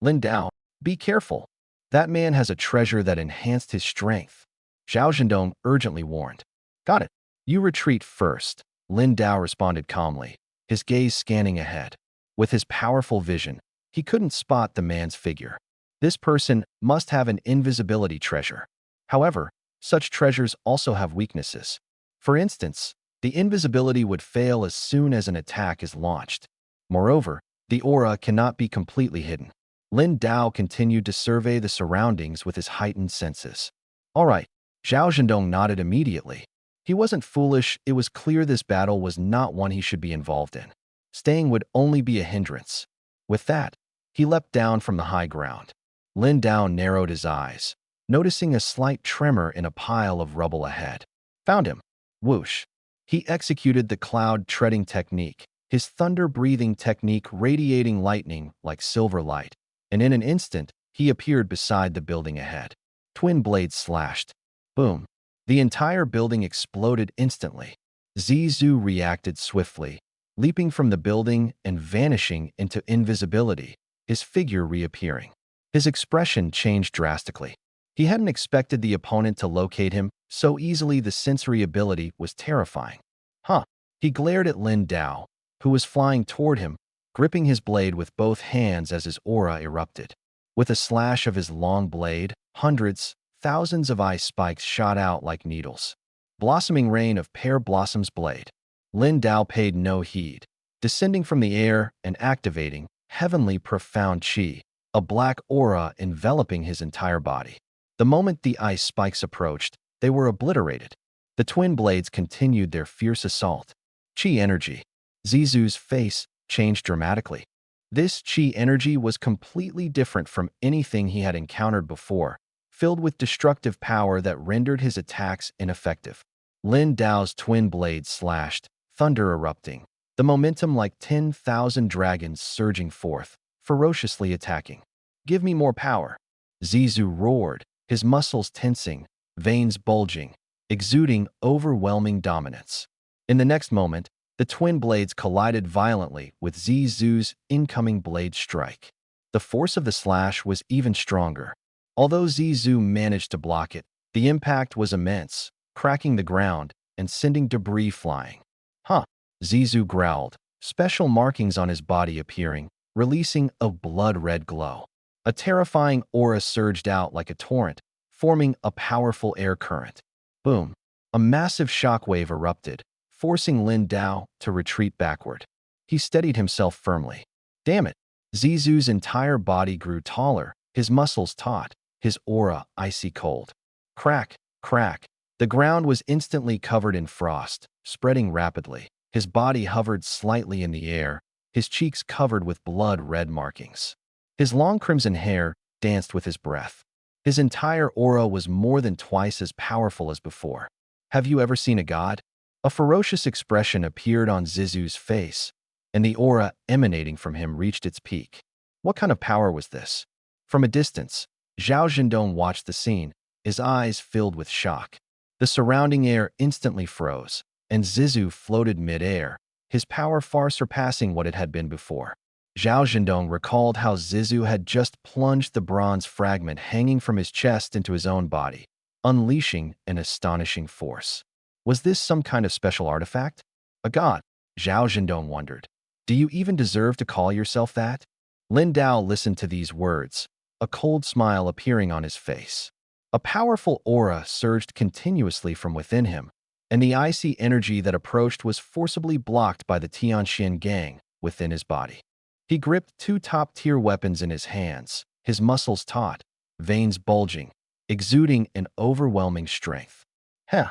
Lin Dao, be careful. That man has a treasure that enhanced his strength, Zhao Zhendong urgently warned. Got it. You retreat first, Lin Dao responded calmly, his gaze scanning ahead. With his powerful vision, he couldn't spot the man's figure. This person must have an invisibility treasure. However, such treasures also have weaknesses. For instance, the invisibility would fail as soon as an attack is launched. Moreover, the aura cannot be completely hidden. Lin Dao continued to survey the surroundings with his heightened senses. All right, Zhao Zhendong nodded immediately. He wasn't foolish, it was clear this battle was not one he should be involved in. Staying would only be a hindrance. With that, he leapt down from the high ground. Lin Dao narrowed his eyes, noticing a slight tremor in a pile of rubble ahead. Found him. Whoosh. He executed the cloud-treading technique, his thunder-breathing technique radiating lightning like silver light, and in an instant, he appeared beside the building ahead. Twin blades slashed. Boom. The entire building exploded instantly. Zizou reacted swiftly, leaping from the building and vanishing into invisibility, his figure reappearing. His expression changed drastically. He hadn't expected the opponent to locate him so easily. The sensory ability was terrifying. Huh. He glared at Lin Dao, who was flying toward him, gripping his blade with both hands as his aura erupted. With a slash of his long blade, hundreds, thousands of ice spikes shot out like needles. Blossoming rain of pear blossoms blade. Lin Dao paid no heed, descending from the air and activating heavenly profound qi, a black aura enveloping his entire body. The moment the ice spikes approached, they were obliterated. The twin blades continued their fierce assault. Qi energy. Zizou's face changed dramatically. This qi energy was completely different from anything he had encountered before, filled with destructive power that rendered his attacks ineffective. Lin Dao's twin blades slashed, thunder erupting, the momentum like 10,000 dragons surging forth, ferociously attacking. Give me more power. Zizou roared, his muscles tensing, veins bulging, exuding overwhelming dominance. In the next moment, the twin blades collided violently with Zizou's incoming blade strike. The force of the slash was even stronger. Although Zizou managed to block it, the impact was immense, cracking the ground and sending debris flying. Huh, Zizou growled, special markings on his body appearing, releasing a blood-red glow. A terrifying aura surged out like a torrent, forming a powerful air current. Boom! A massive shockwave erupted, forcing Lin Dao to retreat backward. He steadied himself firmly. Damn it! Zizou's entire body grew taller, his muscles taut, his aura icy cold. Crack, crack. The ground was instantly covered in frost, spreading rapidly. His body hovered slightly in the air, his cheeks covered with blood-red markings. His long crimson hair danced with his breath. His entire aura was more than twice as powerful as before. Have you ever seen a god? A ferocious expression appeared on Zizou's face, and the aura emanating from him reached its peak. What kind of power was this? From a distance, Zhao Zhendong watched the scene, his eyes filled with shock. The surrounding air instantly froze, and Zizou floated mid-air, his power far surpassing what it had been before. Zhao Zhendong recalled how Zizou had just plunged the bronze fragment hanging from his chest into his own body, unleashing an astonishing force. Was this some kind of special artifact? A god? Zhao Zhendong wondered. Do you even deserve to call yourself that? Lin Dao listened to these words, a cold smile appearing on his face. A powerful aura surged continuously from within him, and the icy energy that approached was forcibly blocked by the Tianxian gang within his body. He gripped two top-tier weapons in his hands, his muscles taut, veins bulging, exuding an overwhelming strength. Heh!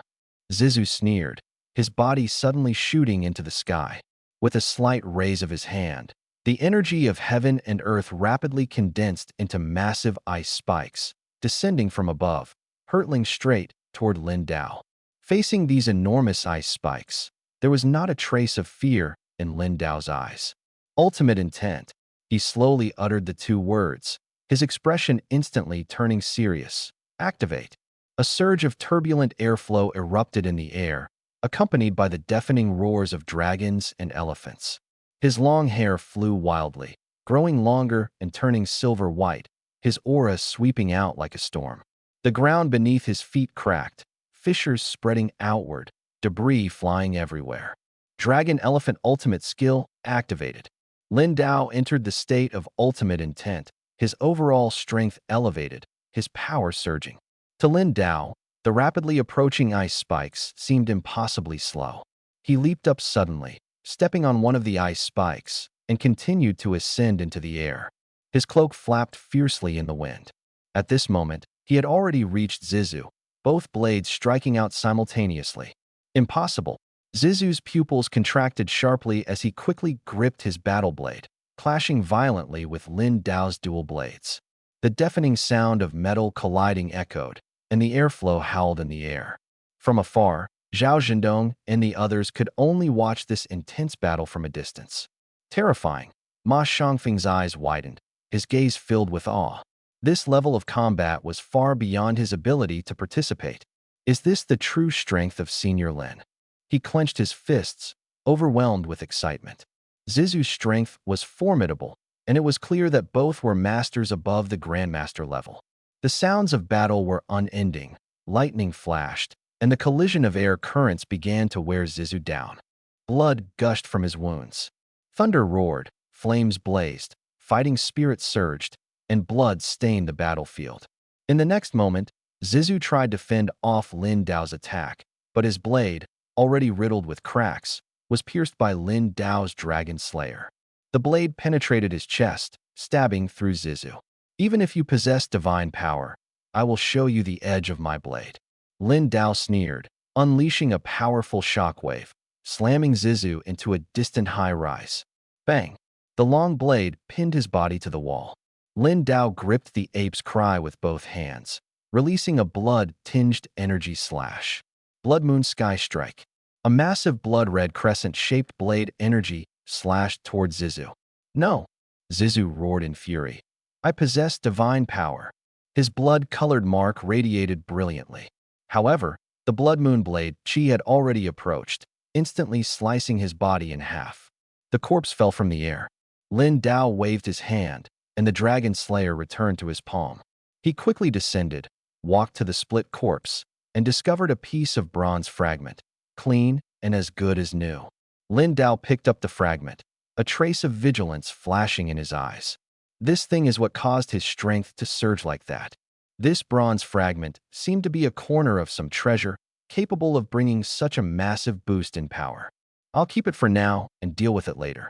Zizou sneered, his body suddenly shooting into the sky. With a slight raise of his hand, the energy of heaven and earth rapidly condensed into massive ice spikes, descending from above, hurtling straight toward Lin Dao. Facing these enormous ice spikes, there was not a trace of fear in Lin Dao's eyes. Ultimate intent. He slowly uttered the two words, his expression instantly turning serious. Activate. A surge of turbulent airflow erupted in the air, accompanied by the deafening roars of dragons and elephants. His long hair flew wildly, growing longer and turning silver white, his aura sweeping out like a storm. The ground beneath his feet cracked, fissures spreading outward, debris flying everywhere. Dragon Elephant Ultimate Skill activated. Lin Dao entered the state of ultimate intent, his overall strength elevated, his power surging. To Lin Dao, the rapidly approaching ice spikes seemed impossibly slow. He leaped up suddenly, stepping on one of the ice spikes, and continued to ascend into the air. His cloak flapped fiercely in the wind. At this moment, he had already reached Zizu, both blades striking out simultaneously. Impossible. Zizu's pupils contracted sharply as he quickly gripped his battle blade, clashing violently with Lin Dao's dual blades. The deafening sound of metal colliding echoed, and the airflow howled in the air. From afar, Zhao Zhendong and the others could only watch this intense battle from a distance. Terrifying, Ma Xiangfeng's eyes widened, his gaze filled with awe. This level of combat was far beyond his ability to participate. Is this the true strength of Senior Lin? He clenched his fists, overwhelmed with excitement. Zizu's strength was formidable, and it was clear that both were masters above the Grandmaster level. The sounds of battle were unending, lightning flashed, and the collision of air currents began to wear Zizu down. Blood gushed from his wounds. Thunder roared, flames blazed, fighting spirits surged, and blood stained the battlefield. In the next moment, Zizu tried to fend off Lin Dao's attack, but his blade, already riddled with cracks, was pierced by Lin Dao's Dragon Slayer. The blade penetrated his chest, stabbing through Zizu. Even if you possess divine power, I will show you the edge of my blade. Lin Dao sneered, unleashing a powerful shockwave, slamming Zizu into a distant high-rise. Bang! The long blade pinned his body to the wall. Lin Dao gripped the ape's cry with both hands, releasing a blood-tinged energy slash. Blood Moon Sky Strike. A massive blood-red crescent-shaped blade energy slashed toward Zizu. No! Zizu roared in fury. I possess divine power. His blood-colored mark radiated brilliantly. However, the Blood Moon blade Qi had already approached, instantly slicing his body in half. The corpse fell from the air. Lin Dao waved his hand, and the Dragon Slayer returned to his palm. He quickly descended, walked to the split corpse, and discovered a piece of bronze fragment, clean and as good as new. Lin Dao picked up the fragment, a trace of vigilance flashing in his eyes. This thing is what caused his strength to surge like that. This bronze fragment seemed to be a corner of some treasure, capable of bringing such a massive boost in power. I'll keep it for now and deal with it later.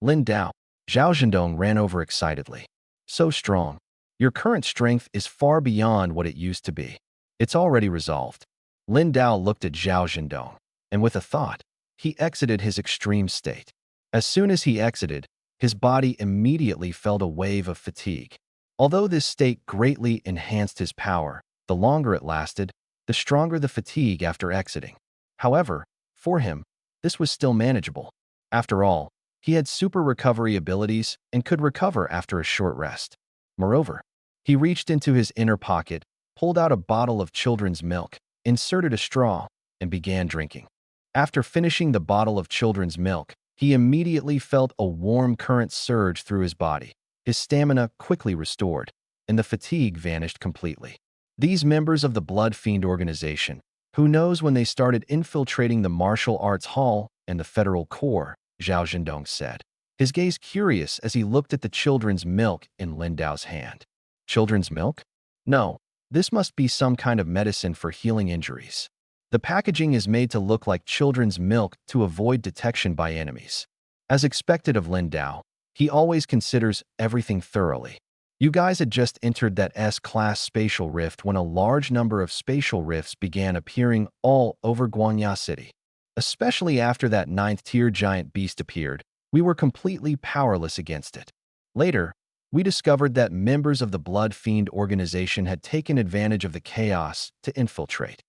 Lin Dao. Zhao Zhendong ran over excitedly. So strong. Your current strength is far beyond what it used to be. It's already resolved. Lin Dao looked at Zhao Zhendong, and with a thought, he exited his extreme state. As soon as he exited, his body immediately felt a wave of fatigue. Although this state greatly enhanced his power, the longer it lasted, the stronger the fatigue after exiting. However, for him, this was still manageable. After all, he had super recovery abilities and could recover after a short rest. Moreover, he reached into his inner pocket, pulled out a bottle of children's milk, inserted a straw, and began drinking. After finishing the bottle of children's milk, he immediately felt a warm current surge through his body. His stamina quickly restored, and the fatigue vanished completely. These members of the Blood Fiend organization, who knows when they started infiltrating the martial arts hall and the federal core, Zhao Zhendong said, his gaze curious as he looked at the children's milk in Lin Dao's hand. Children's milk? No, this must be some kind of medicine for healing injuries. The packaging is made to look like children's milk to avoid detection by enemies. As expected of Lin Dao, he always considers everything thoroughly. You guys had just entered that S-class spatial rift when a large number of spatial rifts began appearing all over Guangya City. Especially after that 9th-tier giant beast appeared, we were completely powerless against it. Later, we discovered that members of the Blood Fiend organization had taken advantage of the chaos to infiltrate.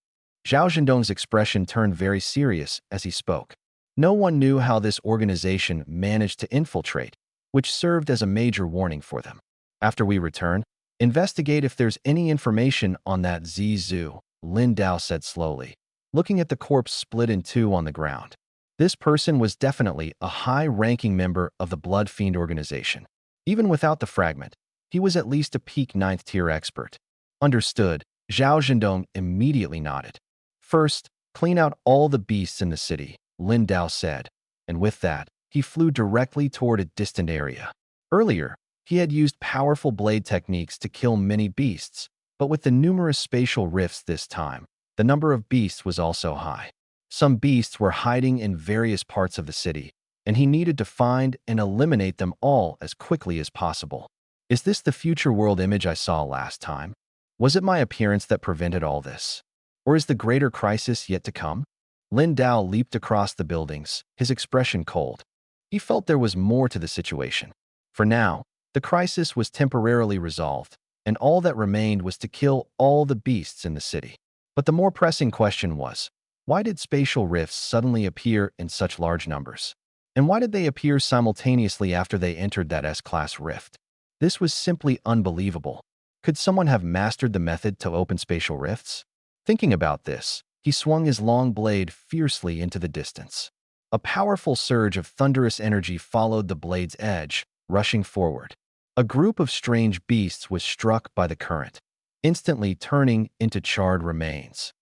Zhao Zhendong's expression turned very serious as he spoke. No one knew how this organization managed to infiltrate, which served as a major warning for them. After we return, investigate if there's any information on that Zizu, Lin Dao said slowly, looking at the corpse split in two on the ground. This person was definitely a high-ranking member of the Blood Fiend organization. Even without the fragment, He was at least a peak ninth-tier expert. Understood, Zhao Zhendong immediately nodded. First, clean out all the beasts in the city, Lin Dao said, and with that, he flew directly toward a distant area. Earlier, he had used powerful blade techniques to kill many beasts, but with the numerous spatial rifts this time, the number of beasts was also high. Some beasts were hiding in various parts of the city, and he needed to find and eliminate them all as quickly as possible. Is this the future world image I saw last time? Was it my appearance that prevented all this? Or is the greater crisis yet to come? Lin Dao leaped across the buildings, his expression cold. He felt there was more to the situation. For now, the crisis was temporarily resolved, and all that remained was to kill all the beasts in the city. But the more pressing question was, why did spatial rifts suddenly appear in such large numbers? And why did they appear simultaneously after they entered that S-class rift? This was simply unbelievable. Could someone have mastered the method to open spatial rifts? Thinking about this, he swung his long blade fiercely into the distance. A powerful surge of thunderous energy followed the blade's edge, rushing forward. A group of strange beasts was struck by the current, instantly turning into charred remains.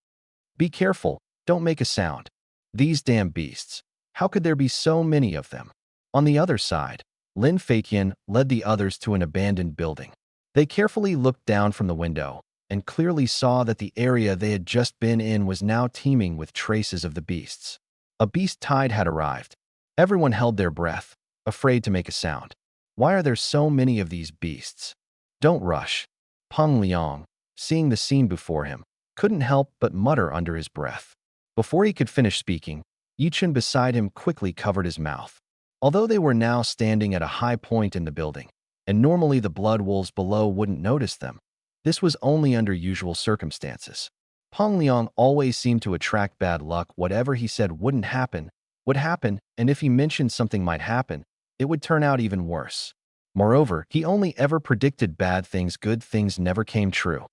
Be careful, don't make a sound. These damn beasts. How could there be so many of them? On the other side, Lin Feiqian led the others to an abandoned building. They carefully looked down from the window and clearly saw that the area they had just been in was now teeming with traces of the beasts. A beast tide had arrived. Everyone held their breath, afraid to make a sound. Why are there so many of these beasts? Don't rush. Peng Liang, seeing the scene before him, couldn't help but mutter under his breath. Before he could finish speaking, Yichen beside him quickly covered his mouth. Although they were now standing at a high point in the building, and normally the blood wolves below wouldn't notice them, this was only under usual circumstances. Peng Liang always seemed to attract bad luck. Whatever he said wouldn't happen, would happen, and if he mentioned something might happen, it would turn out even worse. Moreover, he only ever predicted bad things. Good things never came true.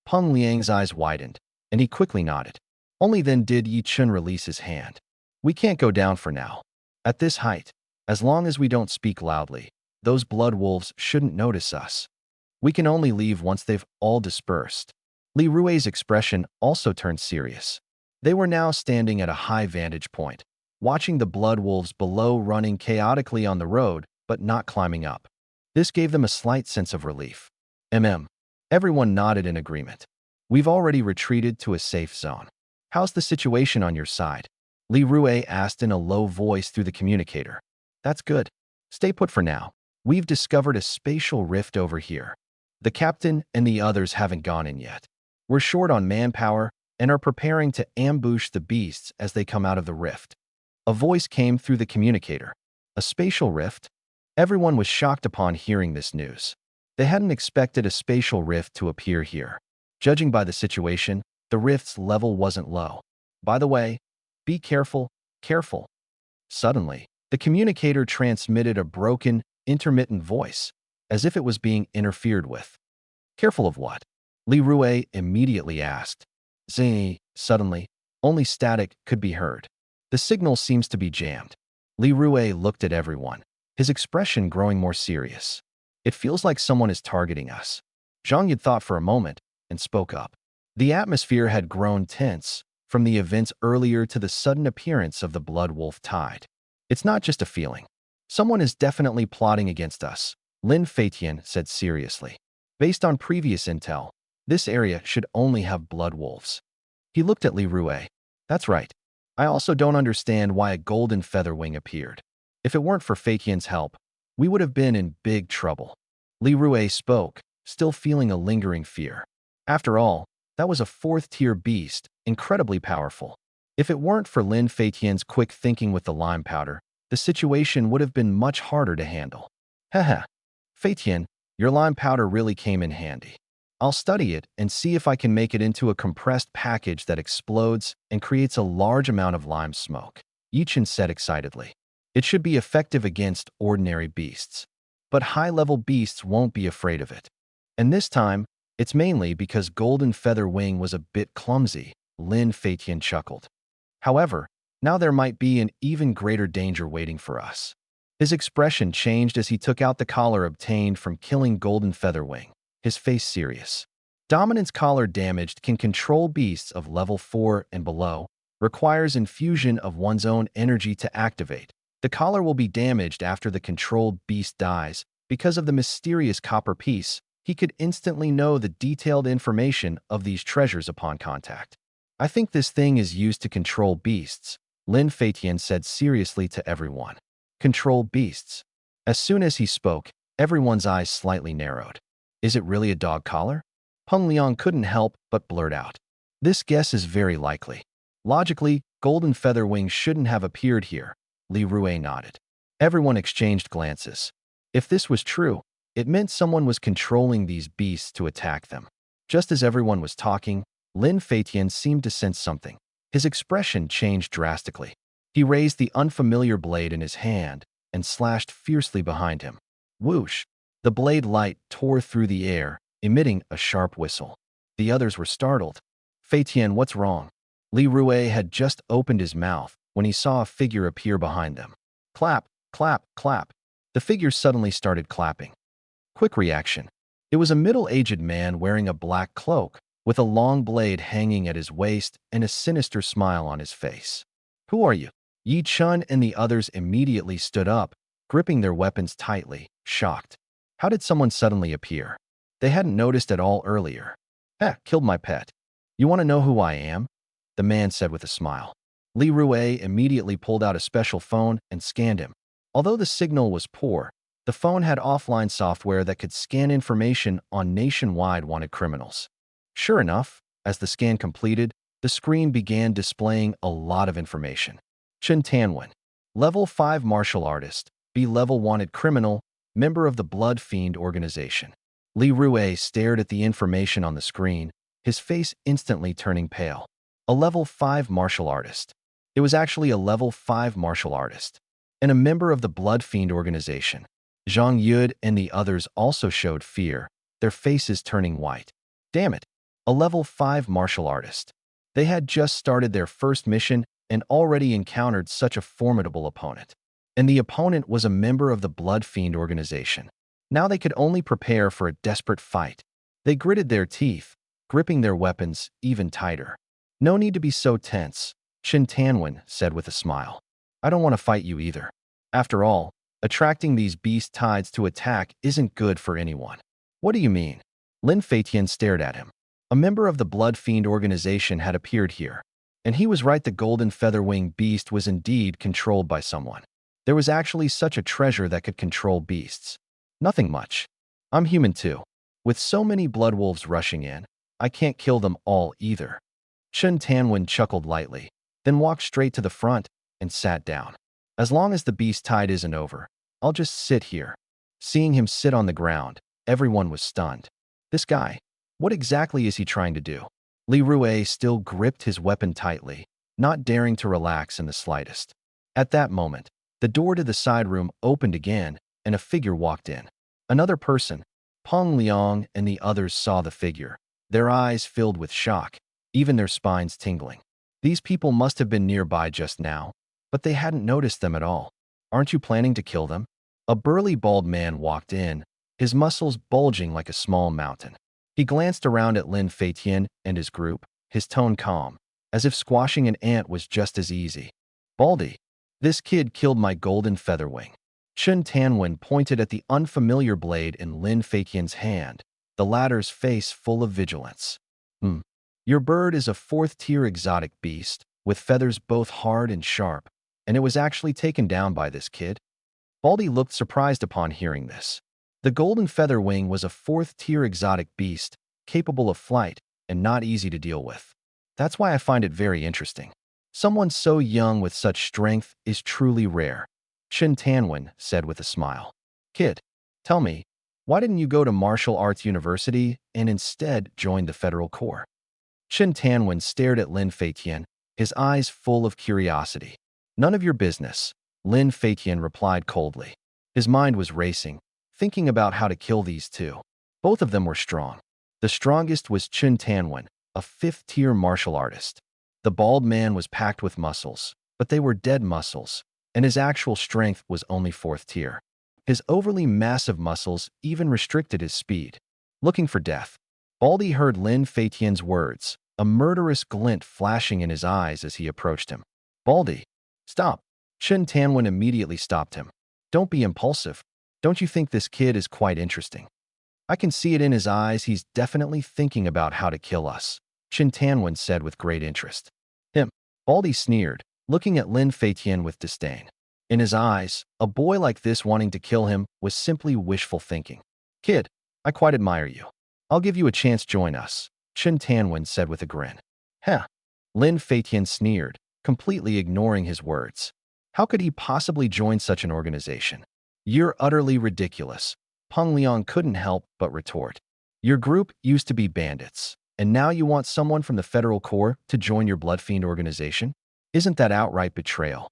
Peng Liang's eyes widened, and he quickly nodded. Only then did Yi Chun release his hand. We can't go down for now. At this height, as long as we don't speak loudly, those blood wolves shouldn't notice us. We can only leave once they've all dispersed. Li Rui's expression also turned serious. They were now standing at a high vantage point, watching the blood wolves below running chaotically on the road but not climbing up. This gave them a slight sense of relief. Everyone nodded in agreement. We've already retreated to a safe zone. How's the situation on your side? Li Rui asked in a low voice through the communicator. That's good. Stay put for now. We've discovered a spatial rift over here. The captain and the others haven't gone in yet. We're short on manpower and are preparing to ambush the beasts as they come out of the rift. A voice came through the communicator. A spatial rift? Everyone was shocked upon hearing this news. They hadn't expected a spatial rift to appear here. Judging by the situation, the rift's level wasn't low. By the way, be careful, careful. Suddenly, the communicator transmitted a broken, intermittent voice, as if it was being interfered with. Careful of what? Li Rui immediately asked. Suddenly, only static could be heard. The signal seems to be jammed. Li Rui looked at everyone, his expression growing more serious. It feels like someone is targeting us. Zhang Yid thought for a moment and spoke up. The atmosphere had grown tense from the events earlier to the sudden appearance of the blood wolf tide. It's not just a feeling. Someone is definitely plotting against us, Lin Feiqian said seriously. Based on previous intel, this area should only have blood wolves. He looked at Li Rui. That's right. I also don't understand why a golden featherwing appeared. If it weren't for Feiqian's help, we would have been in big trouble. Li Rui spoke, still feeling a lingering fear. After all, that was a fourth-tier beast, incredibly powerful. If it weren't for Lin Feiqian's quick thinking with the lime powder, the situation would have been much harder to handle. Haha. Feiqian, your lime powder really came in handy. I'll study it and see if I can make it into a compressed package that explodes and creates a large amount of lime smoke, Yichen said excitedly. It should be effective against ordinary beasts. But high-level beasts won't be afraid of it. And this time, it's mainly because Golden Feather Wing was a bit clumsy, Lin Feiqian chuckled. However, now there might be an even greater danger waiting for us. His expression changed as he took out the collar obtained from killing Golden Featherwing, his face serious. Dominance collar damaged can control beasts of level 4 and below, requires infusion of one's own energy to activate. The collar will be damaged after the controlled beast dies. Because of the mysterious copper piece, he could instantly know the detailed information of these treasures upon contact. I think this thing is used to control beasts, Lin Feitian said seriously to everyone. Control beasts. As soon as he spoke, everyone's eyes slightly narrowed. Is it really a dog collar? Peng Liang couldn't help but blurt out. This guess is very likely. Logically, Golden Featherwing shouldn't have appeared here. Li Rue nodded. Everyone exchanged glances. If this was true, it meant someone was controlling these beasts to attack them. Just as everyone was talking, Lin Feitian seemed to sense something. His expression changed drastically. He raised the unfamiliar blade in his hand and slashed fiercely behind him. Whoosh! The blade light tore through the air, emitting a sharp whistle. The others were startled. Feitian, what's wrong? Li Rue had just opened his mouth when he saw a figure appear behind them. Clap, clap, clap. The figure suddenly started clapping. Quick reaction. It was a middle-aged man wearing a black cloak, with a long blade hanging at his waist and a sinister smile on his face. Who are you? Yi Chun and the others immediately stood up, gripping their weapons tightly, shocked. How did someone suddenly appear? They hadn't noticed at all earlier. Killed my pet. You want to know who I am? The man said with a smile. Li Rue immediately pulled out a special phone and scanned him. Although the signal was poor, the phone had offline software that could scan information on nationwide wanted criminals. Sure enough, as the scan completed, the screen began displaying a lot of information. Chen Tanwen, level 5 martial artist, B-level wanted criminal, member of the Blood Fiend organization. Li Rue stared at the information on the screen, his face instantly turning pale. A level 5 martial artist. It was actually a level 5 martial artist, and a member of the Blood Fiend organization. Zhang Yud and the others also showed fear, their faces turning white. Damn it, a level 5 martial artist. They had just started their first mission and already encountered such a formidable opponent. And the opponent was a member of the Blood Fiend organization. Now they could only prepare for a desperate fight. They gritted their teeth, gripping their weapons even tighter. No need to be so tense, Chen Tanwen said with a smile. I don't want to fight you either. After all, attracting these beast tides to attack isn't good for anyone. What do you mean? Lin Feitian stared at him. A member of the Blood Fiend organization had appeared here. And he was right, the Golden Featherwing beast was indeed controlled by someone. There was actually such a treasure that could control beasts. Nothing much. I'm human too. With so many blood wolves rushing in, I can't kill them all either. Chen Tanwen chuckled lightly, then walked straight to the front and sat down. As long as the beast tide isn't over, I'll just sit here. Seeing him sit on the ground, everyone was stunned. This guy, what exactly is he trying to do? Li Rue still gripped his weapon tightly, not daring to relax in the slightest. At that moment, the door to the side room opened again, and a figure walked in. Another person. Peng Liang and the others saw the figure, their eyes filled with shock, even their spines tingling. These people must have been nearby just now, but they hadn't noticed them at all. Aren't you planning to kill them? A burly bald man walked in, his muscles bulging like a small mountain. He glanced around at Lin Feitian and his group, his tone calm, as if squashing an ant was just as easy. Baldy, this kid killed my Golden Featherwing. Chen Tanwen pointed at the unfamiliar blade in Lin Feitian's hand, the latter's face full of vigilance. Your bird is a 4th-tier exotic beast, with feathers both hard and sharp, and it was actually taken down by this kid? Baldy looked surprised upon hearing this. The Golden Featherwing was a 4th-tier exotic beast, capable of flight and not easy to deal with. That's why I find it very interesting. Someone so young with such strength is truly rare, Chen Tanwen said with a smile. Kid, tell me, why didn't you go to Martial Arts University and instead join the Federal Corps? Chen Tanwen stared at Lin Feitian, his eyes full of curiosity. None of your business, Lin Feitian replied coldly. His mind was racing, thinking about how to kill these two. Both of them were strong. The strongest was Chen Tanwen, a 5th-tier martial artist. The bald man was packed with muscles, but they were dead muscles, and his actual strength was only 4th tier. His overly massive muscles even restricted his speed. Looking for death. Baldy heard Lin Feitian's words, a murderous glint flashing in his eyes as he approached him. Baldy, stop. Chen Tanwen immediately stopped him. Don't be impulsive. Don't you think this kid is quite interesting? I can see it in his eyes. He's definitely thinking about how to kill us, Chen Tanwen said with great interest. Him. Baldy sneered, looking at Lin Feitian with disdain. In his eyes, a boy like this wanting to kill him was simply wishful thinking. Kid, I quite admire you. I'll give you a chance to join us, Chen Tanwen said with a grin. Heh. Lin Feitian sneered, completely ignoring his words. How could he possibly join such an organization? You're utterly ridiculous. Peng Liang couldn't help but retort. Your group used to be bandits, and now you want someone from the Federal Corps to join your blood fiend organization? Isn't that outright betrayal?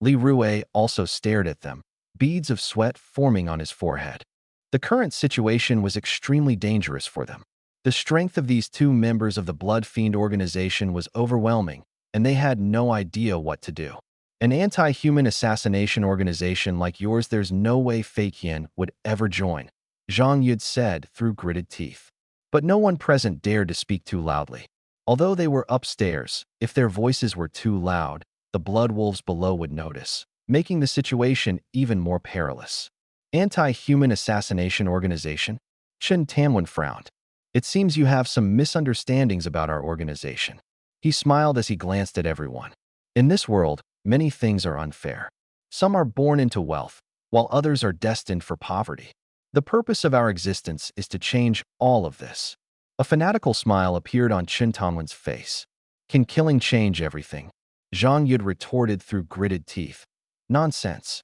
Li Rue also stared at them, beads of sweat forming on his forehead. The current situation was extremely dangerous for them. The strength of these two members of the blood fiend organization was overwhelming, and they had no idea what to do. An anti-human assassination organization like yours, there's no way Feiqian would ever join, Zhang Yud said through gritted teeth. But no one present dared to speak too loudly. Although they were upstairs, if their voices were too loud, the blood wolves below would notice, making the situation even more perilous. Anti-human assassination organization? Chen Tanwen frowned. It seems you have some misunderstandings about our organization. He smiled as he glanced at everyone. In this world, many things are unfair. Some are born into wealth, while others are destined for poverty. The purpose of our existence is to change all of this. A fanatical smile appeared on Chen Tanwen's face. Can killing change everything? Zhang Yud retorted through gritted teeth. Nonsense.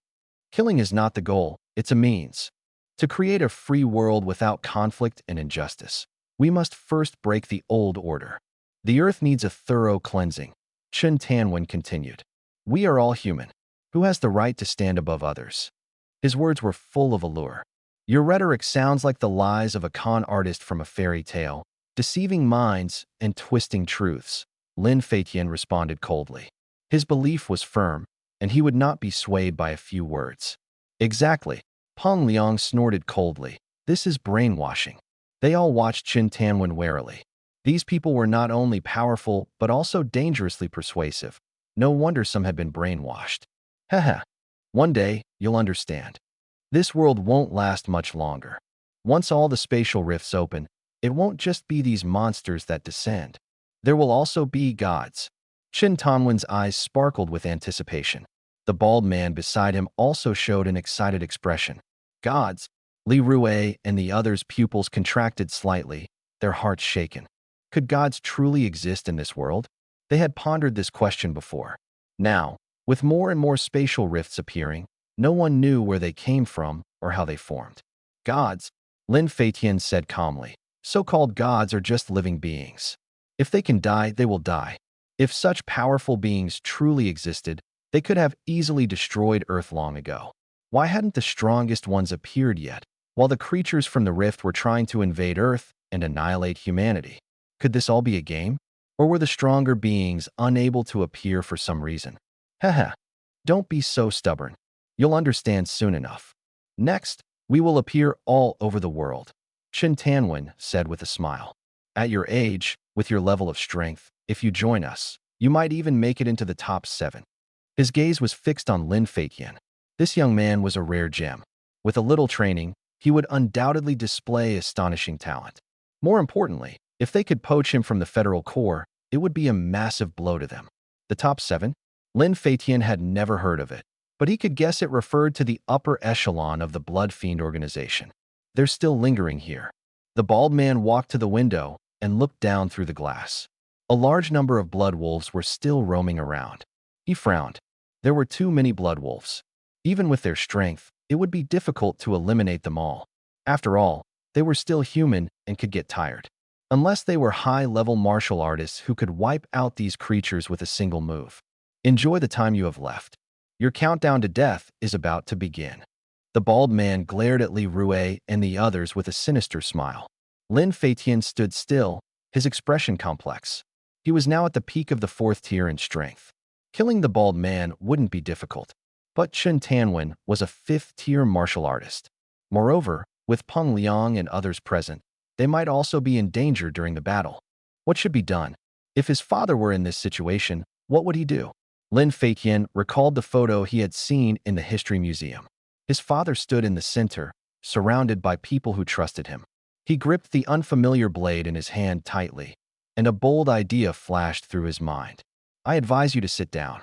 Killing is not the goal, it's a means. To create a free world without conflict and injustice, we must first break the old order. The earth needs a thorough cleansing, Chen Tanwen continued. We are all human. Who has the right to stand above others? His words were full of allure. Your rhetoric sounds like the lies of a con artist from a fairy tale, deceiving minds and twisting truths, Lin Feitian responded coldly. His belief was firm, and he would not be swayed by a few words. Exactly, Peng Liang snorted coldly. This is brainwashing. They all watched Chen Tanwen warily. These people were not only powerful, but also dangerously persuasive. No wonder some had been brainwashed. Haha. One day, you'll understand. This world won't last much longer. Once all the spatial rifts open, it won't just be these monsters that descend. There will also be gods. Chen Tanwen's eyes sparkled with anticipation. The bald man beside him also showed an excited expression. Gods? Li Rue and the others' pupils contracted slightly, their hearts shaken. Could gods truly exist in this world? They had pondered this question before. Now, with more and more spatial rifts appearing, no one knew where they came from or how they formed. Gods, Lin Feitian said calmly. So-called gods are just living beings. If they can die, they will die. If such powerful beings truly existed, they could have easily destroyed Earth long ago. Why hadn't the strongest ones appeared yet, while the creatures from the rift were trying to invade Earth and annihilate humanity? Could this all be a game? Or were the stronger beings unable to appear for some reason? Haha, don't be so stubborn. You'll understand soon enough. Next, we will appear all over the world, Chen Tanwen said with a smile. At your age, with your level of strength, if you join us, you might even make it into the top 7. His gaze was fixed on Lin Feitian. This young man was a rare gem. With a little training, he would undoubtedly display astonishing talent. More importantly, if they could poach him from the Federal Corps, it would be a massive blow to them. The top 7? Lin Feitian had never heard of it, but he could guess it referred to the upper echelon of the Blood Fiend organization. They're still lingering here. The bald man walked to the window and looked down through the glass. A large number of blood wolves were still roaming around. He frowned. There were too many blood wolves. Even with their strength, it would be difficult to eliminate them all. After all, they were still human and could get tired. Unless they were high-level martial artists who could wipe out these creatures with a single move. Enjoy the time you have left. Your countdown to death is about to begin. The bald man glared at Li Rue and the others with a sinister smile. Lin Feitian stood still, his expression complex. He was now at the peak of the 4th tier in strength. Killing the bald man wouldn't be difficult. But Chen Tanwen was a fifth-tier martial artist. Moreover, with Peng Liang and others present, they might also be in danger during the battle. What should be done? If his father were in this situation, what would he do? Lin Feiqian recalled the photo he had seen in the History Museum. His father stood in the center, surrounded by people who trusted him. He gripped the unfamiliar blade in his hand tightly, and a bold idea flashed through his mind. I advise you to sit down.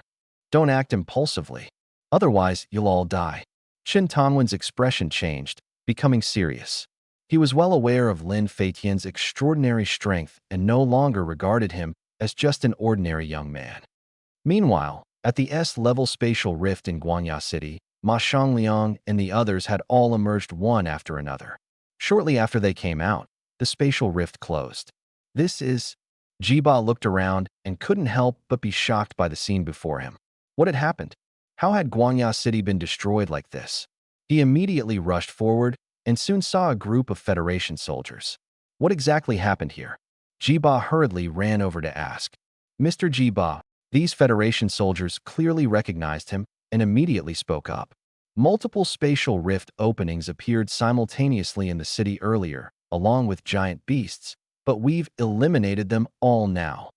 Don't act impulsively. Otherwise, you'll all die. Chen Tanwen's expression changed, becoming serious. He was well aware of Lin Feiqian's extraordinary strength and no longer regarded him as just an ordinary young man. Meanwhile, at the S-level spatial rift in Guangya City, Ma Xiangliang and the others had all emerged one after another. Shortly after they came out, the spatial rift closed. This is... Jiba looked around and couldn't help but be shocked by the scene before him. What had happened? How had Guangya City been destroyed like this? He immediately rushed forward and soon saw a group of Federation soldiers. What exactly happened here? Jiba hurriedly ran over to ask. Mr. Jiba, these Federation soldiers clearly recognized him and immediately spoke up. Multiple spatial rift openings appeared simultaneously in the city earlier, along with giant beasts, but we've eliminated them all now.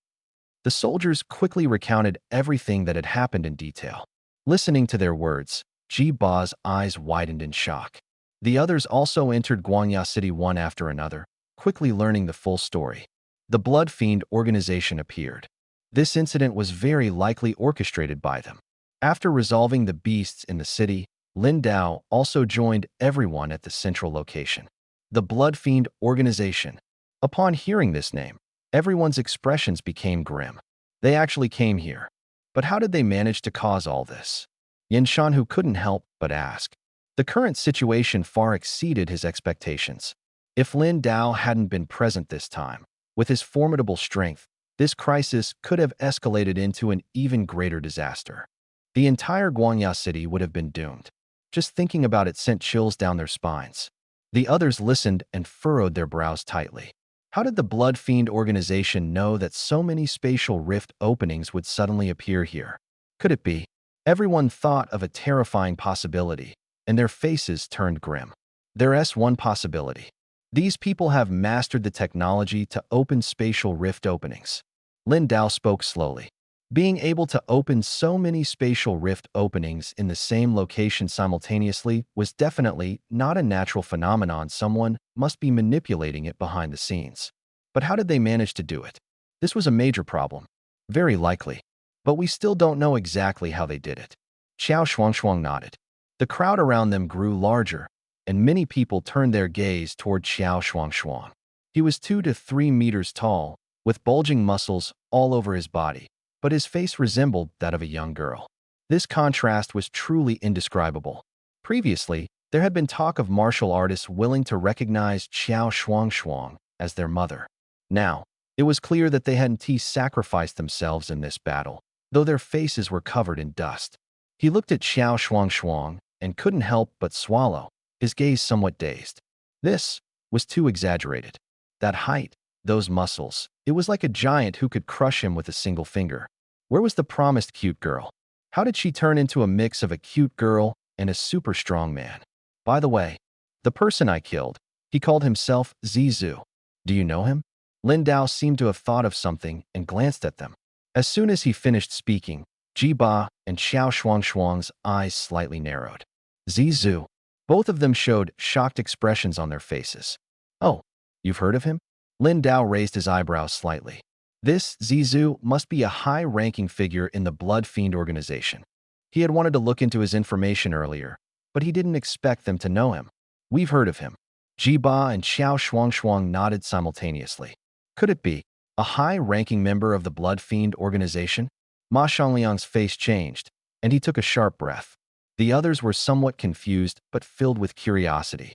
The soldiers quickly recounted everything that had happened in detail. Listening to their words, Jiba's eyes widened in shock. The others also entered Guangya City one after another, quickly learning the full story. The Blood Fiend organization appeared. This incident was very likely orchestrated by them. After resolving the beasts in the city, Lin Dao also joined everyone at the central location. The Blood Fiend organization. Upon hearing this name, everyone's expressions became grim. They actually came here. But how did they manage to cause all this? Yin Shan, who couldn't help but ask. The current situation far exceeded his expectations. If Lin Dao hadn't been present this time, with his formidable strength, this crisis could have escalated into an even greater disaster. The entire Guangya City would have been doomed. Just thinking about it sent chills down their spines. The others listened and furrowed their brows tightly. How did the Blood Fiend organization know that so many spatial rift openings would suddenly appear here? Could it be? Everyone thought of a terrifying possibility, and their faces turned grim. There's one possibility. These people have mastered the technology to open spatial rift openings. Lin Dao spoke slowly. Being able to open so many spatial rift openings in the same location simultaneously was definitely not a natural phenomenon. Someone must be manipulating it behind the scenes. But how did they manage to do it? This was a major problem. Very likely. But we still don't know exactly how they did it. Xiao Shuangshuang nodded. The crowd around them grew larger, and many people turned their gaze toward Xiao Shuangshuang. He was 2 to 3 meters tall, with bulging muscles all over his body, but his face resembled that of a young girl. This contrast was truly indescribable. Previously, there had been talk of martial artists willing to recognize Xiao Shuangshuang as their mother. Now, it was clear that they hadn't sacrificed themselves in this battle, though their faces were covered in dust. He looked at Xiao Shuangshuang and couldn't help but swallow, his gaze somewhat dazed. This was too exaggerated. That height, those muscles, it was like a giant who could crush him with a single finger. Where was the promised cute girl? How did she turn into a mix of a cute girl and a super strong man? By the way, the person I killed, he called himself Zizu. Do you know him? Lin Dao seemed to have thought of something and glanced at them. As soon as he finished speaking, Jiba and Xiao Shuangshuang's eyes slightly narrowed. Zizu. Both of them showed shocked expressions on their faces. Oh, you've heard of him? Lin Dao raised his eyebrows slightly. This Zizu must be a high-ranking figure in the Blood Fiend organization. He had wanted to look into his information earlier, but he didn't expect them to know him. We've heard of him. Jiba and Xiao Shuangshuang nodded simultaneously. Could it be a high-ranking member of the Blood Fiend organization? Ma Xiangliang's face changed, and he took a sharp breath. The others were somewhat confused but filled with curiosity.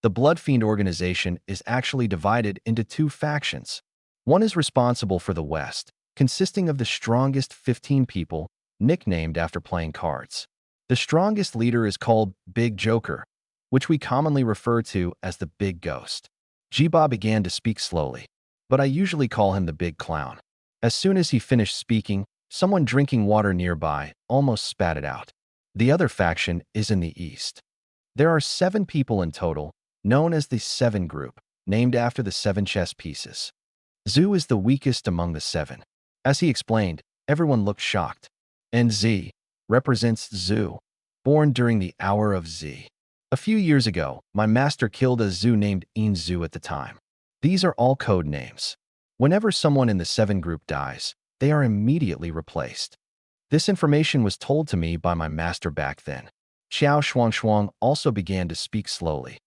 The Blood Fiend organization is actually divided into 2 factions. One is responsible for the West, consisting of the strongest 15 people, nicknamed after playing cards. The strongest leader is called Big Joker, which we commonly refer to as the Big Ghost. Jiba began to speak slowly, but I usually call him the Big Clown. As soon as he finished speaking, someone drinking water nearby almost spat it out. The other faction is in the east. There are 7 people in total, known as the 7 Group, named after the 7 chess pieces. Zhu is the weakest among the 7. As he explained, everyone looked shocked. And Z represents Zhu, born during the Hour of Z. A few years ago, my master killed a Zhu named Zhu at the time. These are all code names. Whenever someone in the 7 Group dies, they are immediately replaced. This information was told to me by my master back then. Xiao Shuangshuang also began to speak slowly.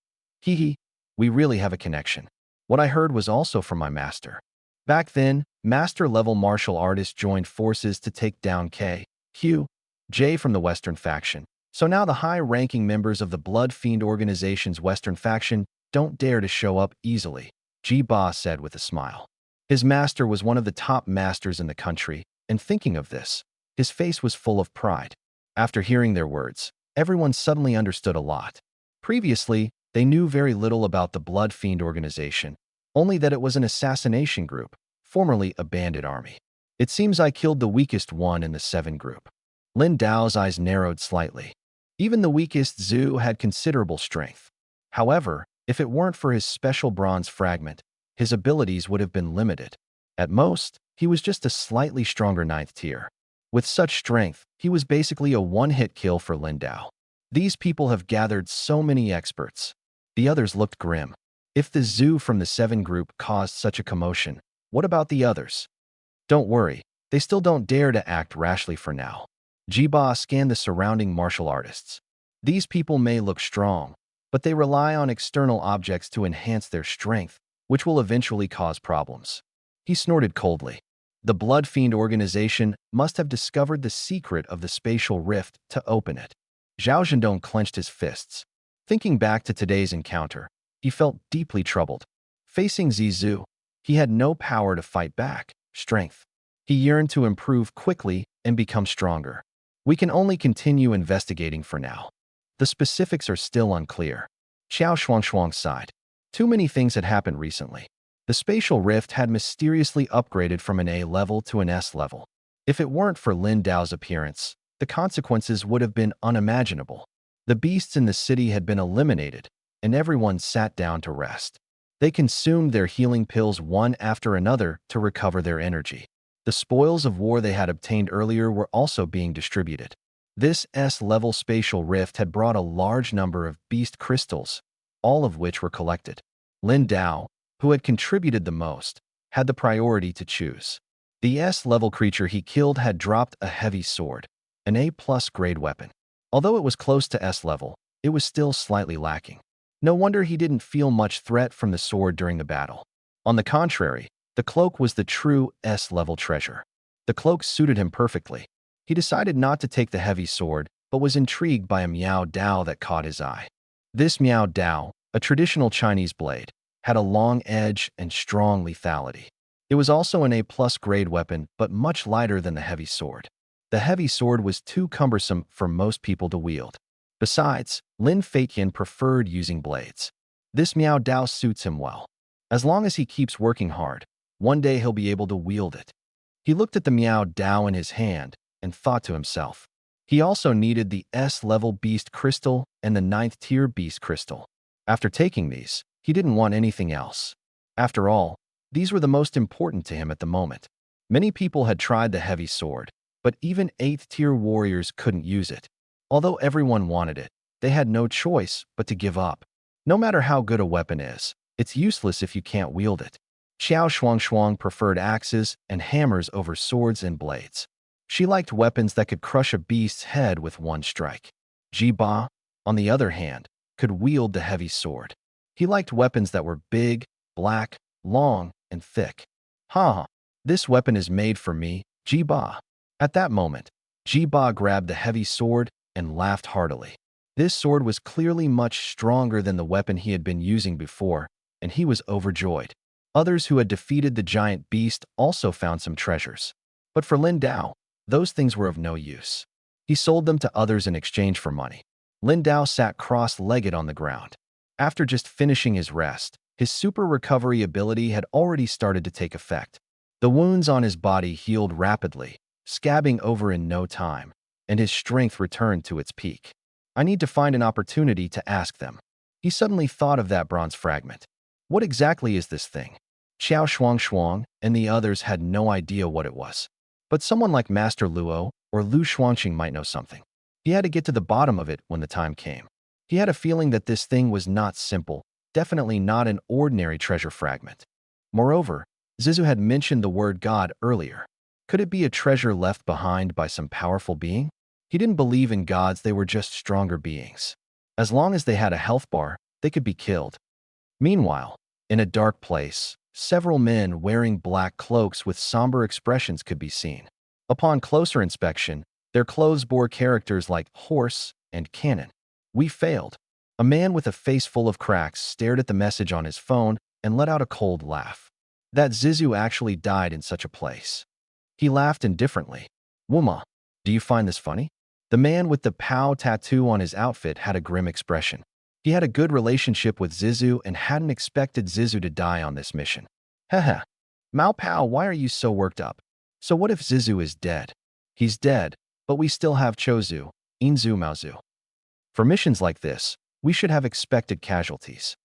Hee, we really have a connection. What I heard was also from my master. Back then, master-level martial artists joined forces to take down K, Q, J from the Western faction. So now the high-ranking members of the Blood Fiend organization's Western faction don't dare to show up easily, Ji Ba said with a smile. His master was one of the top masters in the country, and thinking of this, his face was full of pride. After hearing their words, everyone suddenly understood a lot. Previously, they knew very little about the Blood Fiend organization, only that it was an assassination group, formerly a bandit army. It seems I killed the weakest one in the 7 Group. Lin Dao's eyes narrowed slightly. Even the weakest Zhu had considerable strength. However, if it weren't for his special bronze fragment, his abilities would have been limited. At most, he was just a slightly stronger 9th tier. With such strength, he was basically a one-hit kill for Lin Dao. These people have gathered so many experts. The others looked grim. If the Zhu from the 7 Group caused such a commotion, what about the others? Don't worry, they still don't dare to act rashly for now. Ji Ba scanned the surrounding martial artists. These people may look strong, but they rely on external objects to enhance their strength, which will eventually cause problems. He snorted coldly. The Blood Fiend organization must have discovered the secret of the spatial rift to open it. Zhao Zhendong clenched his fists. Thinking back to today's encounter, he felt deeply troubled. Facing Zizhu, he had no power to fight back, strength. He yearned to improve quickly and become stronger. We can only continue investigating for now. The specifics are still unclear. Xiao Shuangshuang sighed. Too many things had happened recently. The spatial rift had mysteriously upgraded from an A level to an S level. If it weren't for Lin Dao's appearance, the consequences would have been unimaginable. The beasts in the city had been eliminated, and everyone sat down to rest. They consumed their healing pills one after another to recover their energy. The spoils of war they had obtained earlier were also being distributed. This S-level spatial rift had brought a large number of beast crystals, all of which were collected. Lin Dao, who had contributed the most, had the priority to choose. The S-level creature he killed had dropped a heavy sword, an A+ grade weapon. Although it was close to S-level, it was still slightly lacking. No wonder he didn't feel much threat from the sword during the battle. On the contrary, the cloak was the true S-level treasure. The cloak suited him perfectly. He decided not to take the heavy sword, but was intrigued by a Miao Dao that caught his eye. This Miao Dao, a traditional Chinese blade, had a long edge and strong lethality. It was also an A+ grade weapon, but much lighter than the heavy sword. The heavy sword was too cumbersome for most people to wield. Besides, Lin Feiqian preferred using blades. This Miao Dao suits him well. As long as he keeps working hard, one day he'll be able to wield it. He looked at the Miao Dao in his hand and thought to himself. He also needed the S-level beast crystal and the 9th tier beast crystal. After taking these, he didn't want anything else. After all, these were the most important to him at the moment. Many people had tried the heavy sword, but even 8th tier warriors couldn't use it. Although everyone wanted it, they had no choice but to give up. No matter how good a weapon is, it's useless if you can't wield it. Xiao Shuangshuang preferred axes and hammers over swords and blades. She liked weapons that could crush a beast's head with one strike. Ji Ba, on the other hand, could wield the heavy sword. He liked weapons that were big, black, long, and thick. Ha! This weapon is made for me, Ji Ba. At that moment, Ji Ba grabbed the heavy sword and laughed heartily. This sword was clearly much stronger than the weapon he had been using before, and he was overjoyed. Others who had defeated the giant beast also found some treasures. But for Lin Dao, those things were of no use. He sold them to others in exchange for money. Lin Dao sat cross-legged on the ground. After just finishing his rest, his super recovery ability had already started to take effect. The wounds on his body healed rapidly, scabbing over in no time. and his strength returned to its peak. I need to find an opportunity to ask them. He suddenly thought of that bronze fragment. What exactly is this thing? Xiao Shuang and the others had no idea what it was. But someone like Master Luo or Lu Shuangqing might know something. He had to get to the bottom of it when the time came. He had a feeling that this thing was not simple, definitely not an ordinary treasure fragment. Moreover, Zizu had mentioned the word God earlier. Could it be a treasure left behind by some powerful being? He didn't believe in gods, they were just stronger beings. As long as they had a health bar, they could be killed. Meanwhile, in a dark place, several men wearing black cloaks with somber expressions could be seen. Upon closer inspection, their clothes bore characters like horse and cannon. We failed. A man with a face full of cracks stared at the message on his phone and let out a cold laugh. That Zizu actually died in such a place. He laughed indifferently. Wuma, do you find this funny? The man with the Pao tattoo on his outfit had a grim expression. He had a good relationship with Zizu and hadn't expected Zizu to die on this mission. Haha. Mao Pao, why are you so worked up? So what if Zizu is dead? He's dead, but we still have Chozu, Inzu Maozu. For missions like this, we should have expected casualties.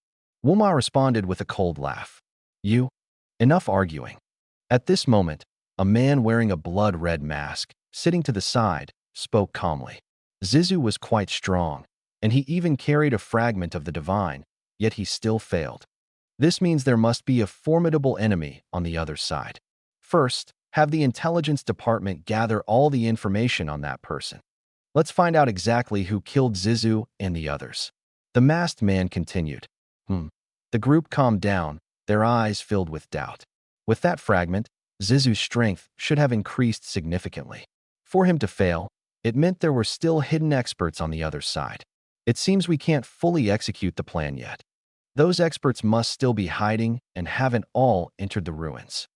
Wuma responded with a cold laugh. You? Enough arguing. At this moment, a man wearing a blood-red mask, sitting to the side, spoke calmly. Zizu was quite strong, and he even carried a fragment of the divine, yet he still failed. This means there must be a formidable enemy on the other side. First, have the intelligence department gather all the information on that person. Let's find out exactly who killed Zizu and the others. The masked man continued. The group calmed down, their eyes filled with doubt. With that fragment, Zizu's strength should have increased significantly. For him to fail, it meant there were still hidden experts on the other side. It seems we can't fully execute the plan yet. Those experts must still be hiding and haven't all entered the ruins.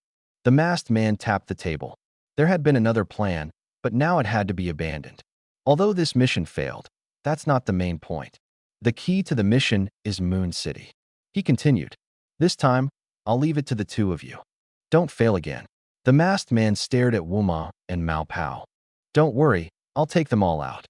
The masked man tapped the table. There had been another plan, but now it had to be abandoned. Although this mission failed, that's not the main point. The key to the mission is Moon City. He continued. This time, I'll leave it to the two of you. Don't fail again. The masked man stared at Wuma and Mao Pao. Don't worry, I'll take them all out.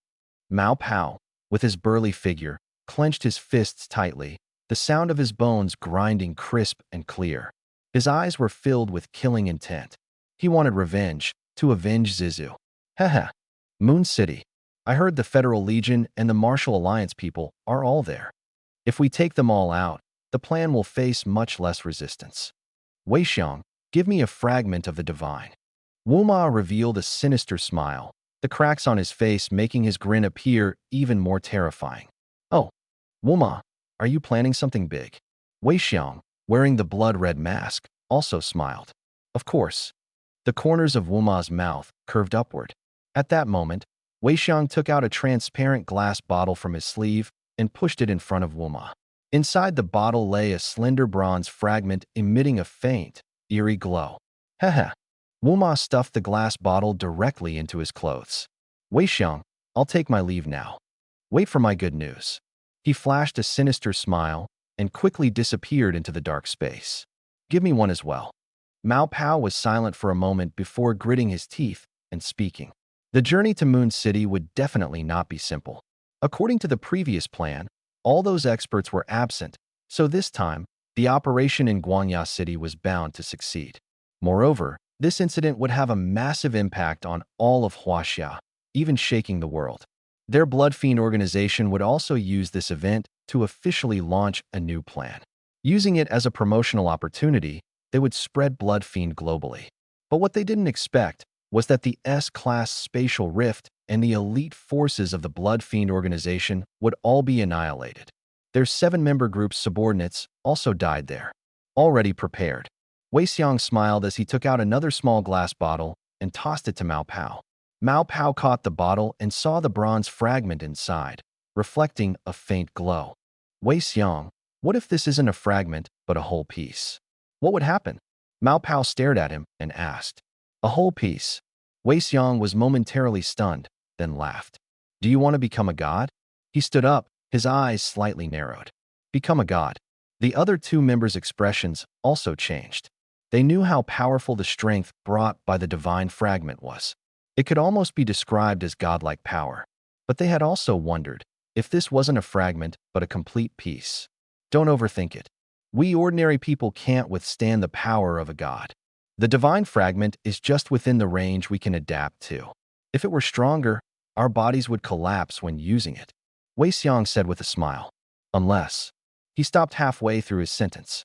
Mao Pao, with his burly figure, clenched his fists tightly, the sound of his bones grinding crisp and clear. His eyes were filled with killing intent. He wanted revenge, to avenge Zizu. Haha. Moon City. I heard the Federal Legion and the Martial Alliance people are all there. If we take them all out, the plan will face much less resistance. Wei Xiang, give me a fragment of the divine. Wuma revealed a sinister smile, the cracks on his face making his grin appear even more terrifying. Oh, Wuma, are you planning something big? Wei Xiang, wearing the blood-red mask, also smiled. Of course. The corners of Wuma's mouth curved upward. At that moment, Wei Xiang took out a transparent glass bottle from his sleeve and pushed it in front of Wuma. Inside the bottle lay a slender bronze fragment emitting a faint, eerie glow. Haha. Wuma stuffed the glass bottle directly into his clothes. Wei Xiang, I'll take my leave now. Wait for my good news. He flashed a sinister smile and quickly disappeared into the dark space. Give me one as well. Mao Pao was silent for a moment before gritting his teeth and speaking. The journey to Moon City would definitely not be simple. According to the previous plan, all those experts were absent, so this time, the operation in Guangya City was bound to succeed. Moreover, this incident would have a massive impact on all of Huaxia, even shaking the world. Their Blood Fiend organization would also use this event to officially launch a new plan. Using it as a promotional opportunity, they would spread Blood Fiend globally. But what they didn't expect was that the S-Class Spatial Rift and the elite forces of the Blood Fiend organization would all be annihilated. Their 7-member group's subordinates also died there. Already prepared, Wei Xiang smiled as he took out another small glass bottle and tossed it to Mao Pao. Mao Pao caught the bottle and saw the bronze fragment inside, reflecting a faint glow. Wei Xiang, what if this isn't a fragment, but a whole piece? What would happen? Mao Pao stared at him and asked. A whole piece. Wei Xiang was momentarily stunned, then laughed. Do you want to become a god? He stood up, his eyes slightly narrowed. Become a god. The other 2 members' expressions also changed. They knew how powerful the strength brought by the divine fragment was. It could almost be described as godlike power. But they had also wondered if this wasn't a fragment but a complete piece. Don't overthink it. We ordinary people can't withstand the power of a god. The divine fragment is just within the range we can adapt to. If it were stronger, our bodies would collapse when using it, Wei Xiang said with a smile. Unless. He stopped halfway through his sentence.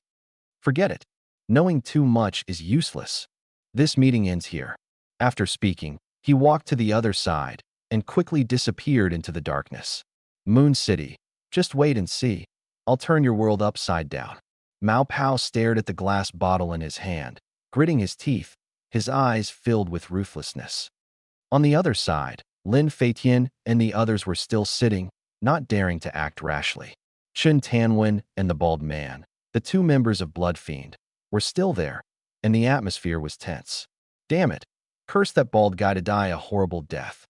Forget it. Knowing too much is useless. This meeting ends here. After speaking, he walked to the other side and quickly disappeared into the darkness. Moon City. Just wait and see. I'll turn your world upside down. Mao Pao stared at the glass bottle in his hand, gritting his teeth, his eyes filled with ruthlessness. On the other side, Lin Feitian and the others were still sitting, not daring to act rashly. Chen Tanwen and the bald man, the two members of Blood Fiend, were still there, and the atmosphere was tense. Damn it! Curse that bald guy to die a horrible death.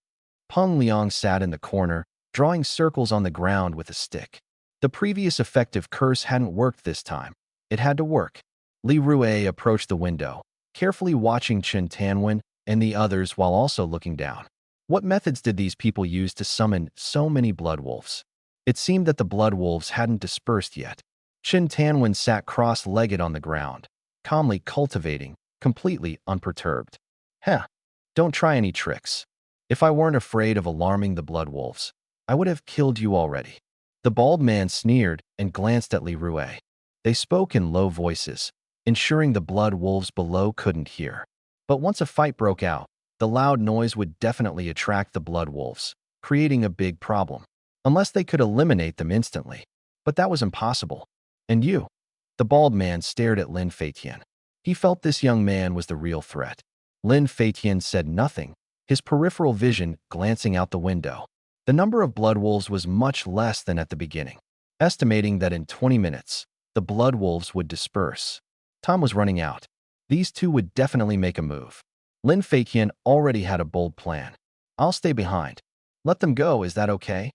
Peng Liang sat in the corner, drawing circles on the ground with a stick. The previous effective curse hadn't worked this time. It had to work. Li Rue approached the window, carefully watching Chen Tanwen and the others while also looking down. What methods did these people use to summon so many blood wolves? It seemed that the blood wolves hadn't dispersed yet. Chen Tanwen sat cross-legged on the ground, calmly cultivating, completely unperturbed. Heh, don't try any tricks. If I weren't afraid of alarming the blood wolves, I would have killed you already. The bald man sneered and glanced at Li Rue. They spoke in low voices, ensuring the blood wolves below couldn't hear. But once a fight broke out, the loud noise would definitely attract the blood wolves, creating a big problem. Unless they could eliminate them instantly. But that was impossible. And you? The bald man stared at Lin Feitian. He felt this young man was the real threat. Lin Feitian said nothing, his peripheral vision glancing out the window. The number of blood wolves was much less than at the beginning, estimating that in 20 minutes, the blood wolves would disperse. Time was running out. These two would definitely make a move. Lin Feitian already had a bold plan. I'll stay behind. Let them go, is that okay?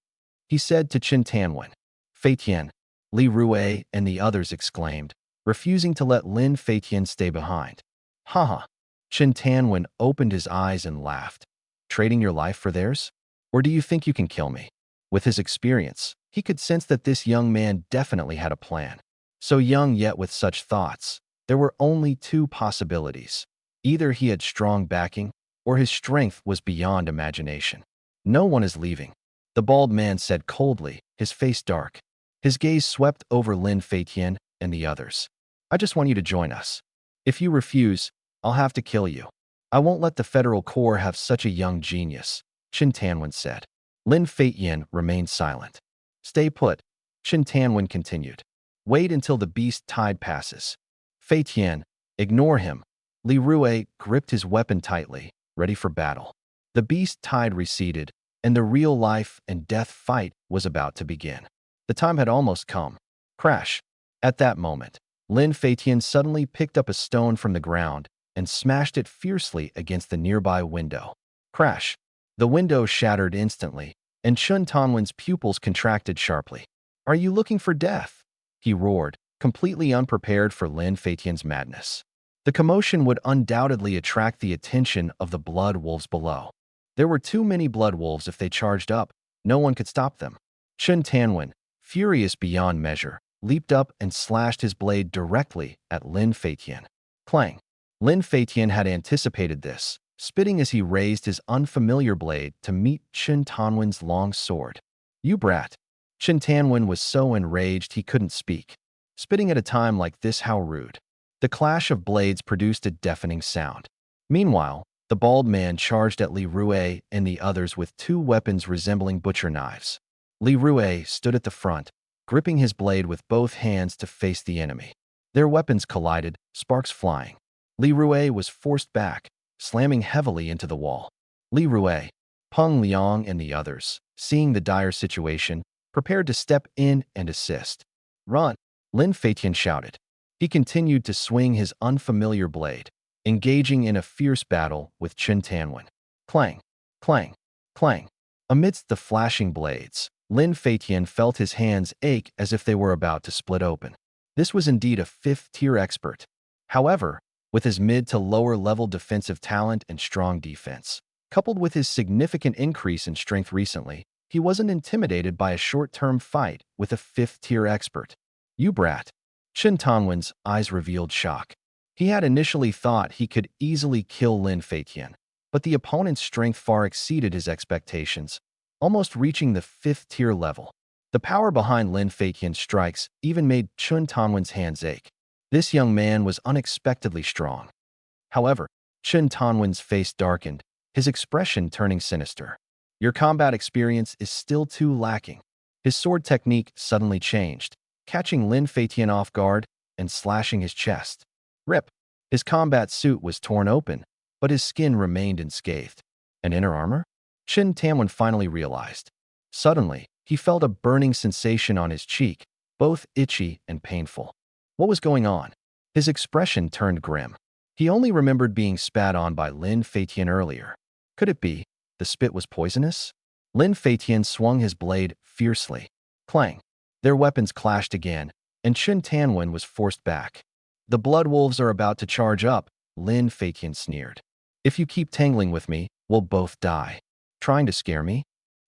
He said to Chen Tanwen. Feitian, Li Rue and the others exclaimed, refusing to let Lin Feitian stay behind. Haha. Chen Tanwen opened his eyes and laughed. Trading your life for theirs? Or do you think you can kill me? With his experience, he could sense that this young man definitely had a plan. So young yet with such thoughts, there were only two possibilities. Either he had strong backing, or his strength was beyond imagination. No one is leaving, the bald man said coldly, his face dark. His gaze swept over Lin Feitian and the others. I just want you to join us. If you refuse, I'll have to kill you. I won't let the Federal Corps have such a young genius, Chen Tanwen said. Lin Feitian remained silent. Stay put, Chen Tanwen continued. Wait until the beast tide passes. Feitian, ignore him. Li Rue gripped his weapon tightly, ready for battle. The beast tide receded, and the real life and death fight was about to begin. The time had almost come. Crash. At that moment, Lin Feitian suddenly picked up a stone from the ground and smashed it fiercely against the nearby window. Crash. The window shattered instantly, and Chen Tanwen's pupils contracted sharply. Are you looking for death? He roared, completely unprepared for Lin Feitian's madness. The commotion would undoubtedly attract the attention of the blood wolves below. There were too many blood wolves. If they charged up, no one could stop them. Chen Tanwen, furious beyond measure, leaped up and slashed his blade directly at Lin Feitian. Clang! Lin Feitian had anticipated this, spitting as he raised his unfamiliar blade to meet Chen Tanwen's long sword. You brat! Chen Tanwen was so enraged he couldn't speak. Spitting at a time like this, how rude. The clash of blades produced a deafening sound. Meanwhile, the bald man charged at Li Rue and the others with two weapons resembling butcher knives. Li Rue stood at the front, gripping his blade with both hands to face the enemy. Their weapons collided, sparks flying. Li Rue was forced back, slamming heavily into the wall. Li Rue, Peng Liang and the others, seeing the dire situation, prepared to step in and assist. Run! Lin Feitian shouted. He continued to swing his unfamiliar blade, engaging in a fierce battle with Chen Tanwen. Clang! Clang! Clang! Amidst the flashing blades, Lin Feitian felt his hands ache as if they were about to split open. This was indeed a fifth-tier expert. However, with his mid to lower-level defensive talent and strong defense, Coupled with his significant increase in strength recently, he wasn't intimidated by a short-term fight with a fifth-tier expert. You brat. Chen Tongwen's eyes revealed shock. He had initially thought he could easily kill Lin Feiqian, but the opponent's strength far exceeded his expectations, almost reaching the fifth-tier level. The power behind Lin Feiqian's strikes even made Chen Tongwen's hands ache. This young man was unexpectedly strong. However, Chen Tongwen's face darkened, his expression turning sinister. Your combat experience is still too lacking. His sword technique suddenly changed, catching Lin Feiqian off guard and slashing his chest. Rip. His combat suit was torn open, but his skin remained unscathed. An inner armor? Chen Tongwen finally realized. Suddenly, he felt a burning sensation on his cheek, both itchy and painful. What was going on? His expression turned grim. He only remembered being spat on by Lin Feiqian earlier. Could it be the spit was poisonous? Lin Feiqian swung his blade fiercely. Clang. Their weapons clashed again, and Chen Tongwen was forced back. The blood wolves are about to charge up, Lin Feiqian sneered. If you keep tangling with me, we'll both die. Trying to scare me?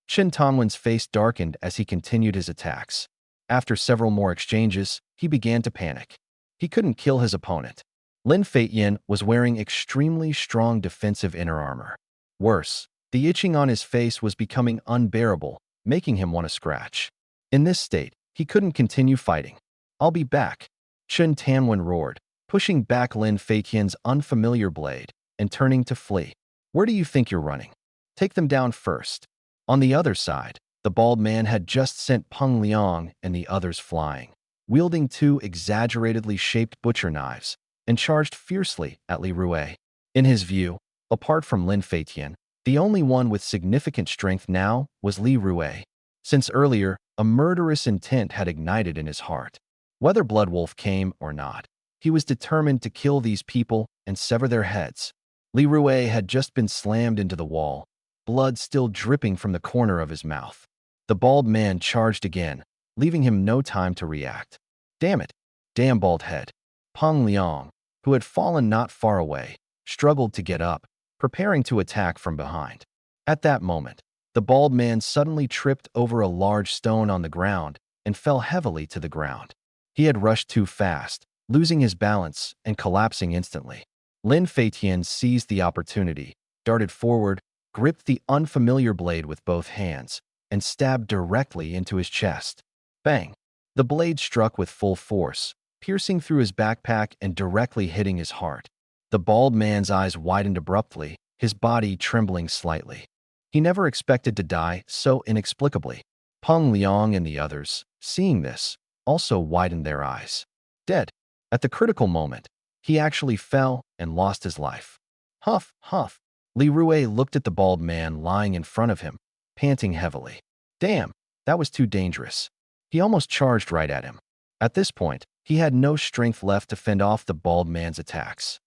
Chen Tongwen's face darkened as he continued his attacks. After several more exchanges, he began to panic. He couldn't kill his opponent. Lin Feiqian was wearing extremely strong defensive inner armor. Worse, the itching on his face was becoming unbearable, making him want to scratch. In this state, he couldn't continue fighting. I'll be back, Chen Tongwen roared, pushing back Lin Feiqian's unfamiliar blade and turning to flee. Where do you think you're running? Take them down first. On the other side, the bald man had just sent Peng Liang and the others flying, wielding two exaggeratedly shaped butcher knives, and charged fiercely at Li Rui. In his view, apart from Lin Feiqian, the only one with significant strength now was Li Rui. Since earlier, a murderous intent had ignited in his heart. Whether Bloodwolf came or not, he was determined to kill these people and sever their heads. Li Rui had just been slammed into the wall, blood still dripping from the corner of his mouth. The bald man charged again, leaving him no time to react. Damn it! Damn bald head. Peng Liang, who had fallen not far away, struggled to get up, preparing to attack from behind. At that moment, the bald man suddenly tripped over a large stone on the ground and fell heavily to the ground. He had rushed too fast, losing his balance and collapsing instantly. Lin Feiqian seized the opportunity, darted forward, gripped the unfamiliar blade with both hands, and stabbed directly into his chest. Bang! The blade struck with full force, piercing through his backpack and directly hitting his heart. The bald man's eyes widened abruptly, his body trembling slightly. He never expected to die so inexplicably. Peng Liang and the others, seeing this, also widened their eyes. Dead. At the critical moment, he actually fell and lost his life. Huff, huff. Li Rui looked at the bald man lying in front of him, panting heavily. Damn, that was too dangerous. He almost charged right at him. At this point, he had no strength left to fend off the bald man's attacks.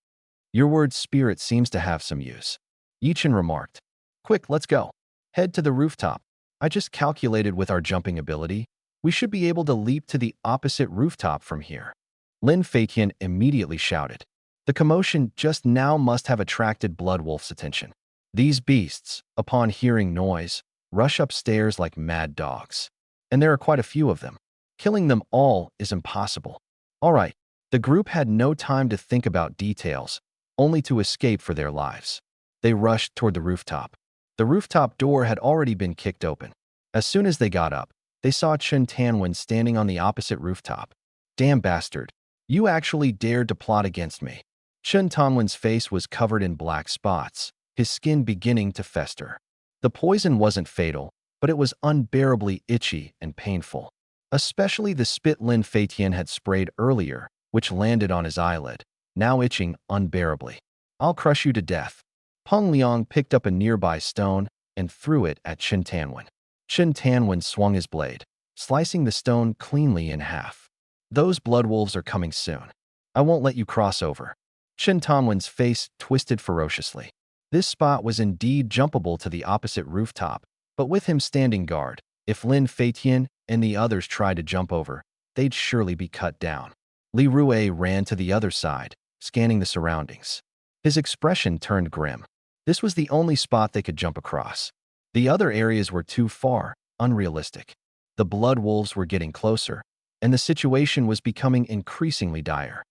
Your word's spirit seems to have some use, Yichen remarked. Quick, let's go. Head to the rooftop. I just calculated with our jumping ability. We should be able to leap to the opposite rooftop from here. Lin Feiqian immediately shouted. The commotion just now must have attracted Bloodwolf's attention. These beasts, upon hearing noise, rush upstairs like mad dogs. And there are quite a few of them. Killing them all is impossible. All right, the group had no time to think about details, only to escape for their lives. They rushed toward the rooftop. The rooftop door had already been kicked open. As soon as they got up, they saw Chen Tongwen standing on the opposite rooftop. Damn bastard. You actually dared to plot against me. Chen Tongwen's face was covered in black spots, his skin beginning to fester. The poison wasn't fatal, but it was unbearably itchy and painful. Especially the spit Lin Feiqian had sprayed earlier, which landed on his eyelid, now itching unbearably. I'll crush you to death. Peng Liang picked up a nearby stone and threw it at Chen Tongwen. Chen Tongwen swung his blade, slicing the stone cleanly in half. Those bloodwolves are coming soon. I won't let you cross over. Chen Tongwen's face twisted ferociously. This spot was indeed jumpable to the opposite rooftop, but with him standing guard, if Lin Feiqian and the others tried to jump over, they'd surely be cut down. Li Rui ran to the other side, scanning the surroundings. His expression turned grim. This was the only spot they could jump across. The other areas were too far, unrealistic. The blood wolves were getting closer, and the situation was becoming increasingly dire.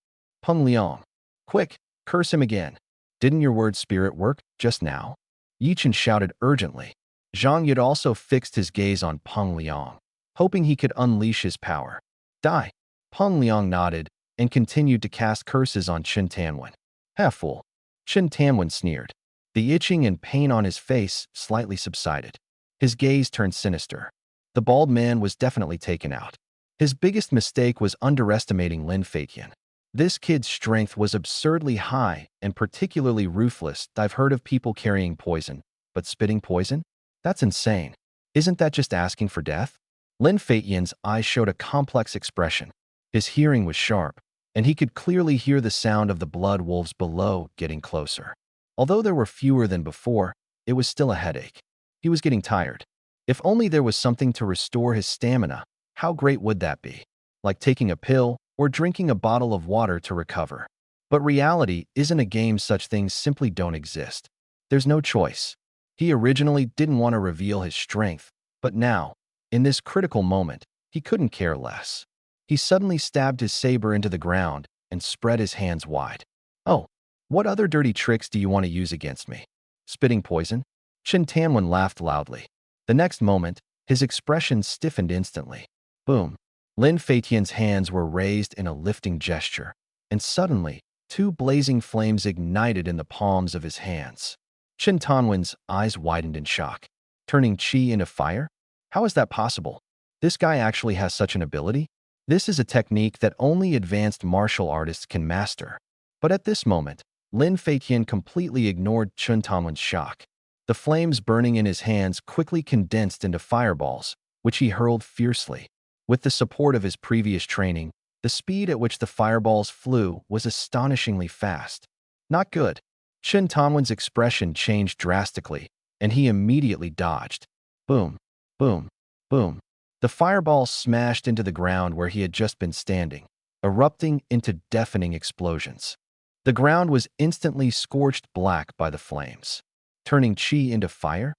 Peng Liang. Quick, curse him again. Didn't your word spirit work just now? Yichen shouted urgently. Zhang Yud also fixed his gaze on Peng Liang, hoping he could unleash his power. Die. Peng Liang nodded and continued to cast curses on Chen Tanwen. Half-fool. Chen Tanwen sneered. The itching and pain on his face slightly subsided. His gaze turned sinister. The bald man was definitely taken out. His biggest mistake was underestimating Lin Feiqian. This kid's strength was absurdly high and particularly ruthless. I've heard of people carrying poison, but spitting poison? That's insane. Isn't that just asking for death? Lin Feiqian's eyes showed a complex expression. His hearing was sharp, and he could clearly hear the sound of the blood wolves below getting closer. Although there were fewer than before, it was still a headache. He was getting tired. If only there was something to restore his stamina, how great would that be? Like taking a pill or drinking a bottle of water to recover. But reality isn't a game. Such things simply don't exist. There's no choice. He originally didn't want to reveal his strength, but now, in this critical moment, he couldn't care less. He suddenly stabbed his saber into the ground and spread his hands wide. Oh, what other dirty tricks do you want to use against me? Spitting poison? Chen Tanwen laughed loudly. The next moment, his expression stiffened instantly. Boom. Lin Feiqian's hands were raised in a lifting gesture, and suddenly, two blazing flames ignited in the palms of his hands. Chen Tanwen's eyes widened in shock. Turning qi into fire? How is that possible? This guy actually has such an ability? This is a technique that only advanced martial artists can master. But at this moment, Lin Feiqian completely ignored Chen Tanwen's shock. The flames burning in his hands quickly condensed into fireballs, which he hurled fiercely. With the support of his previous training, the speed at which the fireballs flew was astonishingly fast. Not good. Chen Tanwen's expression changed drastically, and he immediately dodged. Boom, boom, boom. The fireballs smashed into the ground where he had just been standing, erupting into deafening explosions. The ground was instantly scorched black by the flames. Turning qi into fire?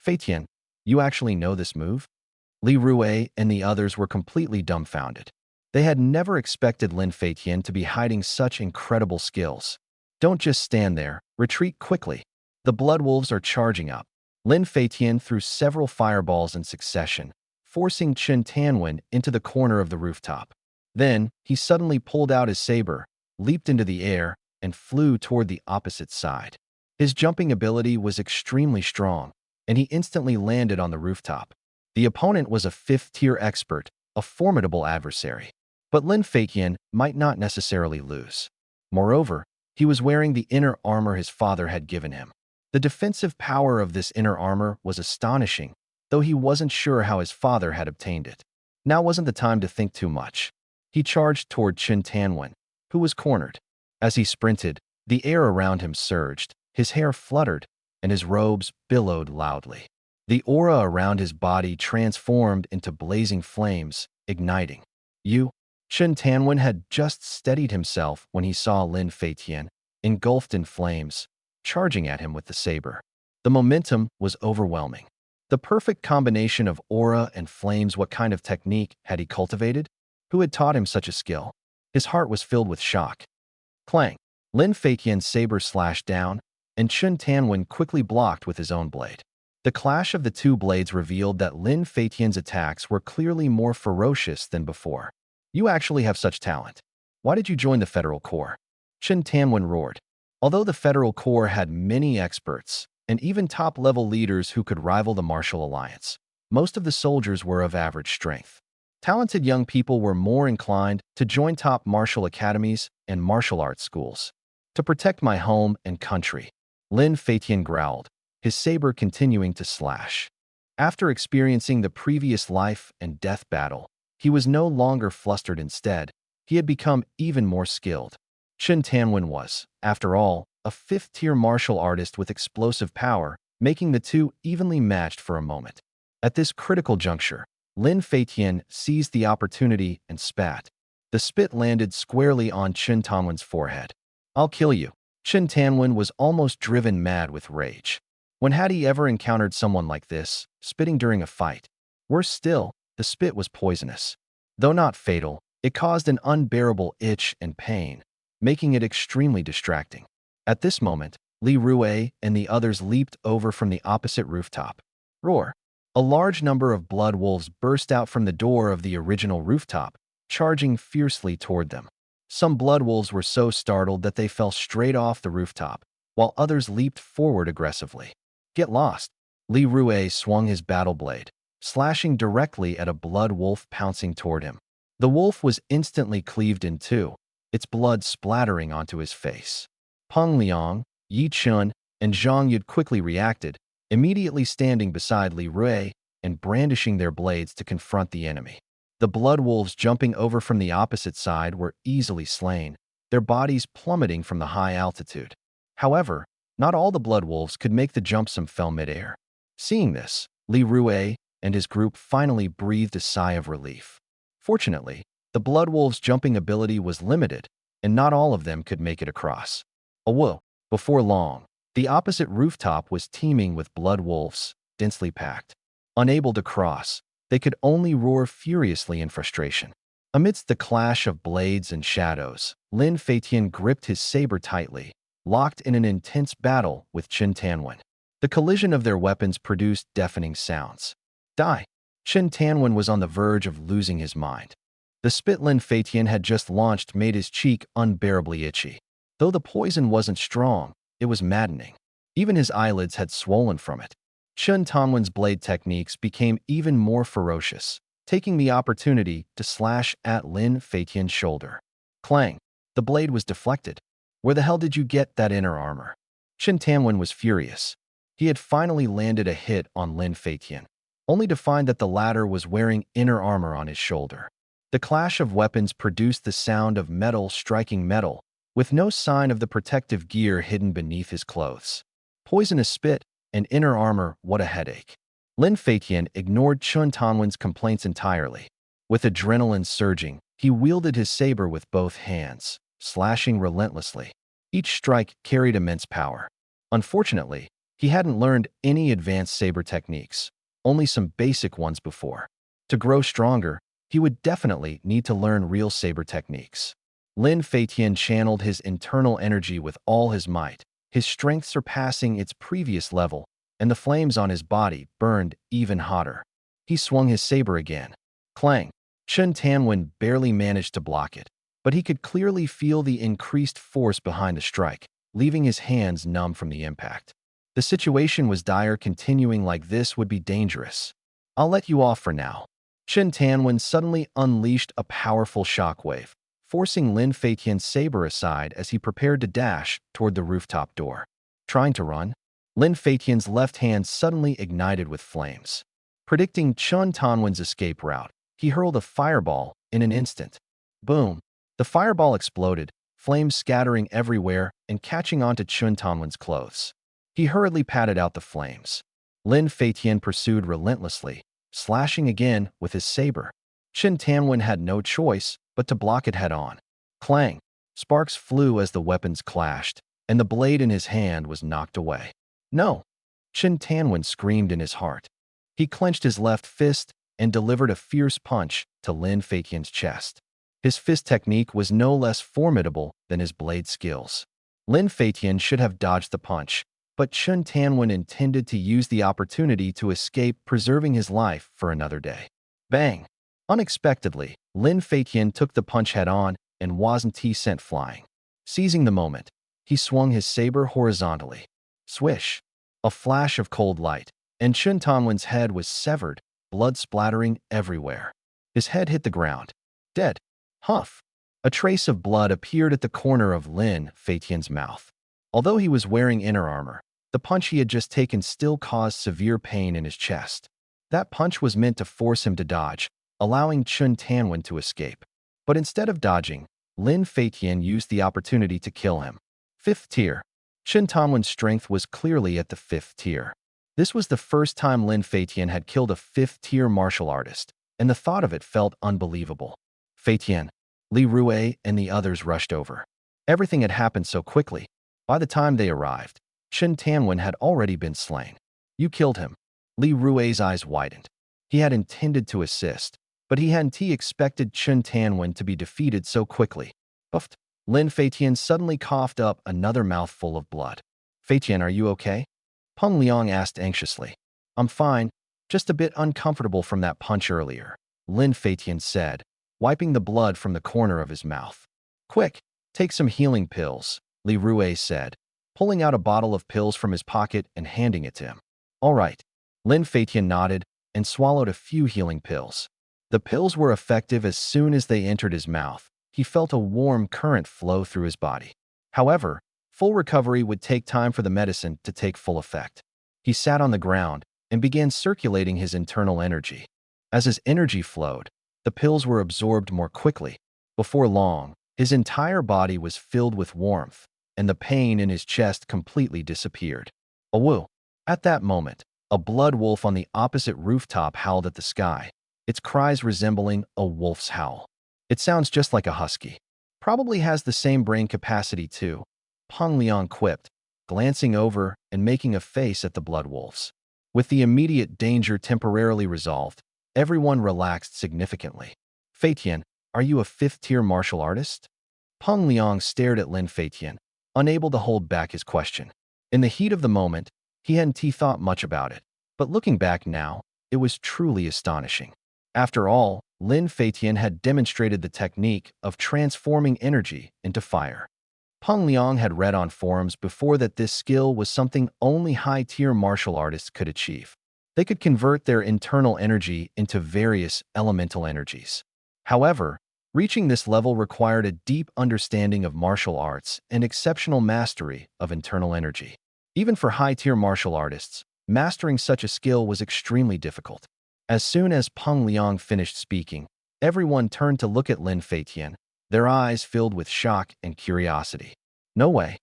Feiqian, you actually know this move? Li Rue and the others were completely dumbfounded. They had never expected Lin Feiqian to be hiding such incredible skills. Don't just stand there, retreat quickly. The blood wolves are charging up. Lin Feiqian threw several fireballs in succession, forcing Chen Tanwen into the corner of the rooftop. Then, he suddenly pulled out his saber, leaped into the air, and flew toward the opposite side. His jumping ability was extremely strong, and he instantly landed on the rooftop. The opponent was a fifth-tier expert, a formidable adversary. But Lin Feiqian might not necessarily lose. Moreover, he was wearing the inner armor his father had given him. The defensive power of this inner armor was astonishing, though he wasn't sure how his father had obtained it. Now wasn't the time to think too much. He charged toward Chen Tanwen, who was cornered. As he sprinted, the air around him surged, his hair fluttered, and his robes billowed loudly. The aura around his body transformed into blazing flames, igniting. Chen Tanwen had just steadied himself when he saw Lin Feiqian, engulfed in flames, charging at him with the saber. The momentum was overwhelming. The perfect combination of aura and flames. What kind of technique had he cultivated? Who had taught him such a skill? His heart was filled with shock. Clang! Lin Feiqian's saber slashed down, and Chen Tanwen quickly blocked with his own blade. The clash of the two blades revealed that Lin Feiqian's attacks were clearly more ferocious than before. You actually have such talent. Why did you join the Federal Corps? Chen Tanwen roared. Although the Federal Corps had many experts, and even top-level leaders who could rival the Martial Alliance, most of the soldiers were of average strength. Talented young people were more inclined to join top martial academies and martial arts schools. To protect my home and country, Lin Feiqian growled, his saber continuing to slash. After experiencing the previous life and death battle, he was no longer flustered. Instead, he had become even more skilled. Chen Tanwen was, after all, a fifth-tier martial artist with explosive power, making the two evenly matched for a moment. At this critical juncture, Lin Feiqian seized the opportunity and spat. The spit landed squarely on Chen Tanwen's forehead. I'll kill you. Chen Tanwen was almost driven mad with rage. When had he ever encountered someone like this, spitting during a fight? Worse still, the spit was poisonous. Though not fatal, it caused an unbearable itch and pain, making it extremely distracting. At this moment, Li Rue and the others leaped over from the opposite rooftop. Roar! A large number of blood wolves burst out from the door of the original rooftop, charging fiercely toward them. Some blood wolves were so startled that they fell straight off the rooftop, while others leaped forward aggressively. Get lost! Li Rue swung his battle blade, slashing directly at a blood wolf pouncing toward him. The wolf was instantly cleaved in two, its blood splattering onto his face. Peng Liang, Yi Chun, and Zhang Yud quickly reacted, immediately standing beside Li Rue and brandishing their blades to confront the enemy. The blood wolves jumping over from the opposite side were easily slain, their bodies plummeting from the high altitude. However, not all the blood wolves could make the jump. Some fell midair. Seeing this, Li Rue and his group finally breathed a sigh of relief. Fortunately, the blood wolves' jumping ability was limited, and not all of them could make it across. Before long, the opposite rooftop was teeming with blood wolves, densely packed. Unable to cross, they could only roar furiously in frustration. Amidst the clash of blades and shadows, Lin Feitian gripped his saber tightly, locked in an intense battle with Chen Tanwen. The collision of their weapons produced deafening sounds. Die! Chen Tanwen was on the verge of losing his mind. The spit Lin Feitian had just launched made his cheek unbearably itchy. Though the poison wasn't strong, it was maddening. Even his eyelids had swollen from it. Chen Tanwen's blade techniques became even more ferocious, taking the opportunity to slash at Lin Feitian's shoulder. Clang! The blade was deflected. Where the hell did you get that inner armor? Chen Tanwen was furious. He had finally landed a hit on Lin Feitian, only to find that the latter was wearing inner armor on his shoulder. The clash of weapons produced the sound of metal striking metal, with no sign of the protective gear hidden beneath his clothes. Poisonous spit and inner armor, what a headache. Lin Feitian ignored Chen Tanwen's complaints entirely. With adrenaline surging, he wielded his saber with both hands, slashing relentlessly. Each strike carried immense power. Unfortunately, he hadn't learned any advanced saber techniques, only some basic ones before. To grow stronger, he would definitely need to learn real saber techniques. Lin Feitian channeled his internal energy with all his might, his strength surpassing its previous level, and the flames on his body burned even hotter. He swung his saber again. Clang! Chen Tanwen barely managed to block it, but he could clearly feel the increased force behind the strike, leaving his hands numb from the impact. The situation was dire. Continuing like this would be dangerous. I'll let you off for now. Chen Tanwen suddenly unleashed a powerful shockwave, forcing Lin Feitian's saber aside as he prepared to dash toward the rooftop door. Trying to run, Lin Feitian's left hand suddenly ignited with flames. Predicting Chen Tanwen's escape route, he hurled a fireball in an instant. Boom! The fireball exploded, flames scattering everywhere and catching onto Chen Tanwen's clothes. He hurriedly patted out the flames. Lin Feitian pursued relentlessly, slashing again with his saber. Chen Tanwen had no choice but to block it head-on. Clang! Sparks flew as the weapons clashed, and the blade in his hand was knocked away. No! Chen Tanwen screamed in his heart. He clenched his left fist and delivered a fierce punch to Lin Feitian's chest. His fist technique was no less formidable than his blade skills. Lin Feitian should have dodged the punch, but Chen Tanwen intended to use the opportunity to escape, preserving his life for another day. Bang! Unexpectedly, Lin Feitian took the punch head-on and wasn't sent flying. Seizing the moment, he swung his saber horizontally. Swish! A flash of cold light, and Chen Tanwen's head was severed, blood splattering everywhere. His head hit the ground. Dead. Huff! A trace of blood appeared at the corner of Lin Feitian's mouth. Although he was wearing inner armor, the punch he had just taken still caused severe pain in his chest. That punch was meant to force him to dodge, allowing Chen Tanwen to escape. But instead of dodging, Lin Feitian used the opportunity to kill him. 5th tier. Chen Tanwen's strength was clearly at the 5th tier. This was the first time Lin Feitian had killed a 5th tier martial artist, and the thought of it felt unbelievable. Feitian, Li Rue, and the others rushed over. Everything had happened so quickly. By the time they arrived, Chen Tanwen had already been slain. You killed him. Li Rui's eyes widened. He had intended to assist, but he hadn't expected Chen Tanwen to be defeated so quickly. Buffed. Lin Feitian suddenly coughed up another mouthful of blood. Feitian, are you okay? Peng Liang asked anxiously. I'm fine, just a bit uncomfortable from that punch earlier, Lin Feitian said, wiping the blood from the corner of his mouth. Quick, take some healing pills, Li Rui said, pulling out a bottle of pills from his pocket and handing it to him. All right. Lin Feitian nodded and swallowed a few healing pills. The pills were effective as soon as they entered his mouth. He felt a warm current flow through his body. However, full recovery would take time for the medicine to take full effect. He sat on the ground and began circulating his internal energy. As his energy flowed, the pills were absorbed more quickly. Before long, his entire body was filled with warmth, and the pain in his chest completely disappeared. Awoo! At that moment, a blood wolf on the opposite rooftop howled at the sky, its cries resembling a wolf's howl. It sounds just like a husky. Probably has the same brain capacity too, Peng Liang quipped, glancing over and making a face at the blood wolves. With the immediate danger temporarily resolved, everyone relaxed significantly. Feitian, are you a fifth-tier martial artist? Peng Liang stared at Lin Feitian, unable to hold back his question. In the heat of the moment, he hadn't thought much about it, but looking back now, it was truly astonishing. After all, Lin Feitian had demonstrated the technique of transforming energy into fire. Peng Liang had read on forums before that this skill was something only high-tier martial artists could achieve. They could convert their internal energy into various elemental energies. However, reaching this level required a deep understanding of martial arts and exceptional mastery of internal energy. Even for high-tier martial artists, mastering such a skill was extremely difficult. As soon as Peng Liang finished speaking, everyone turned to look at Lin Feitian, their eyes filled with shock and curiosity. No way.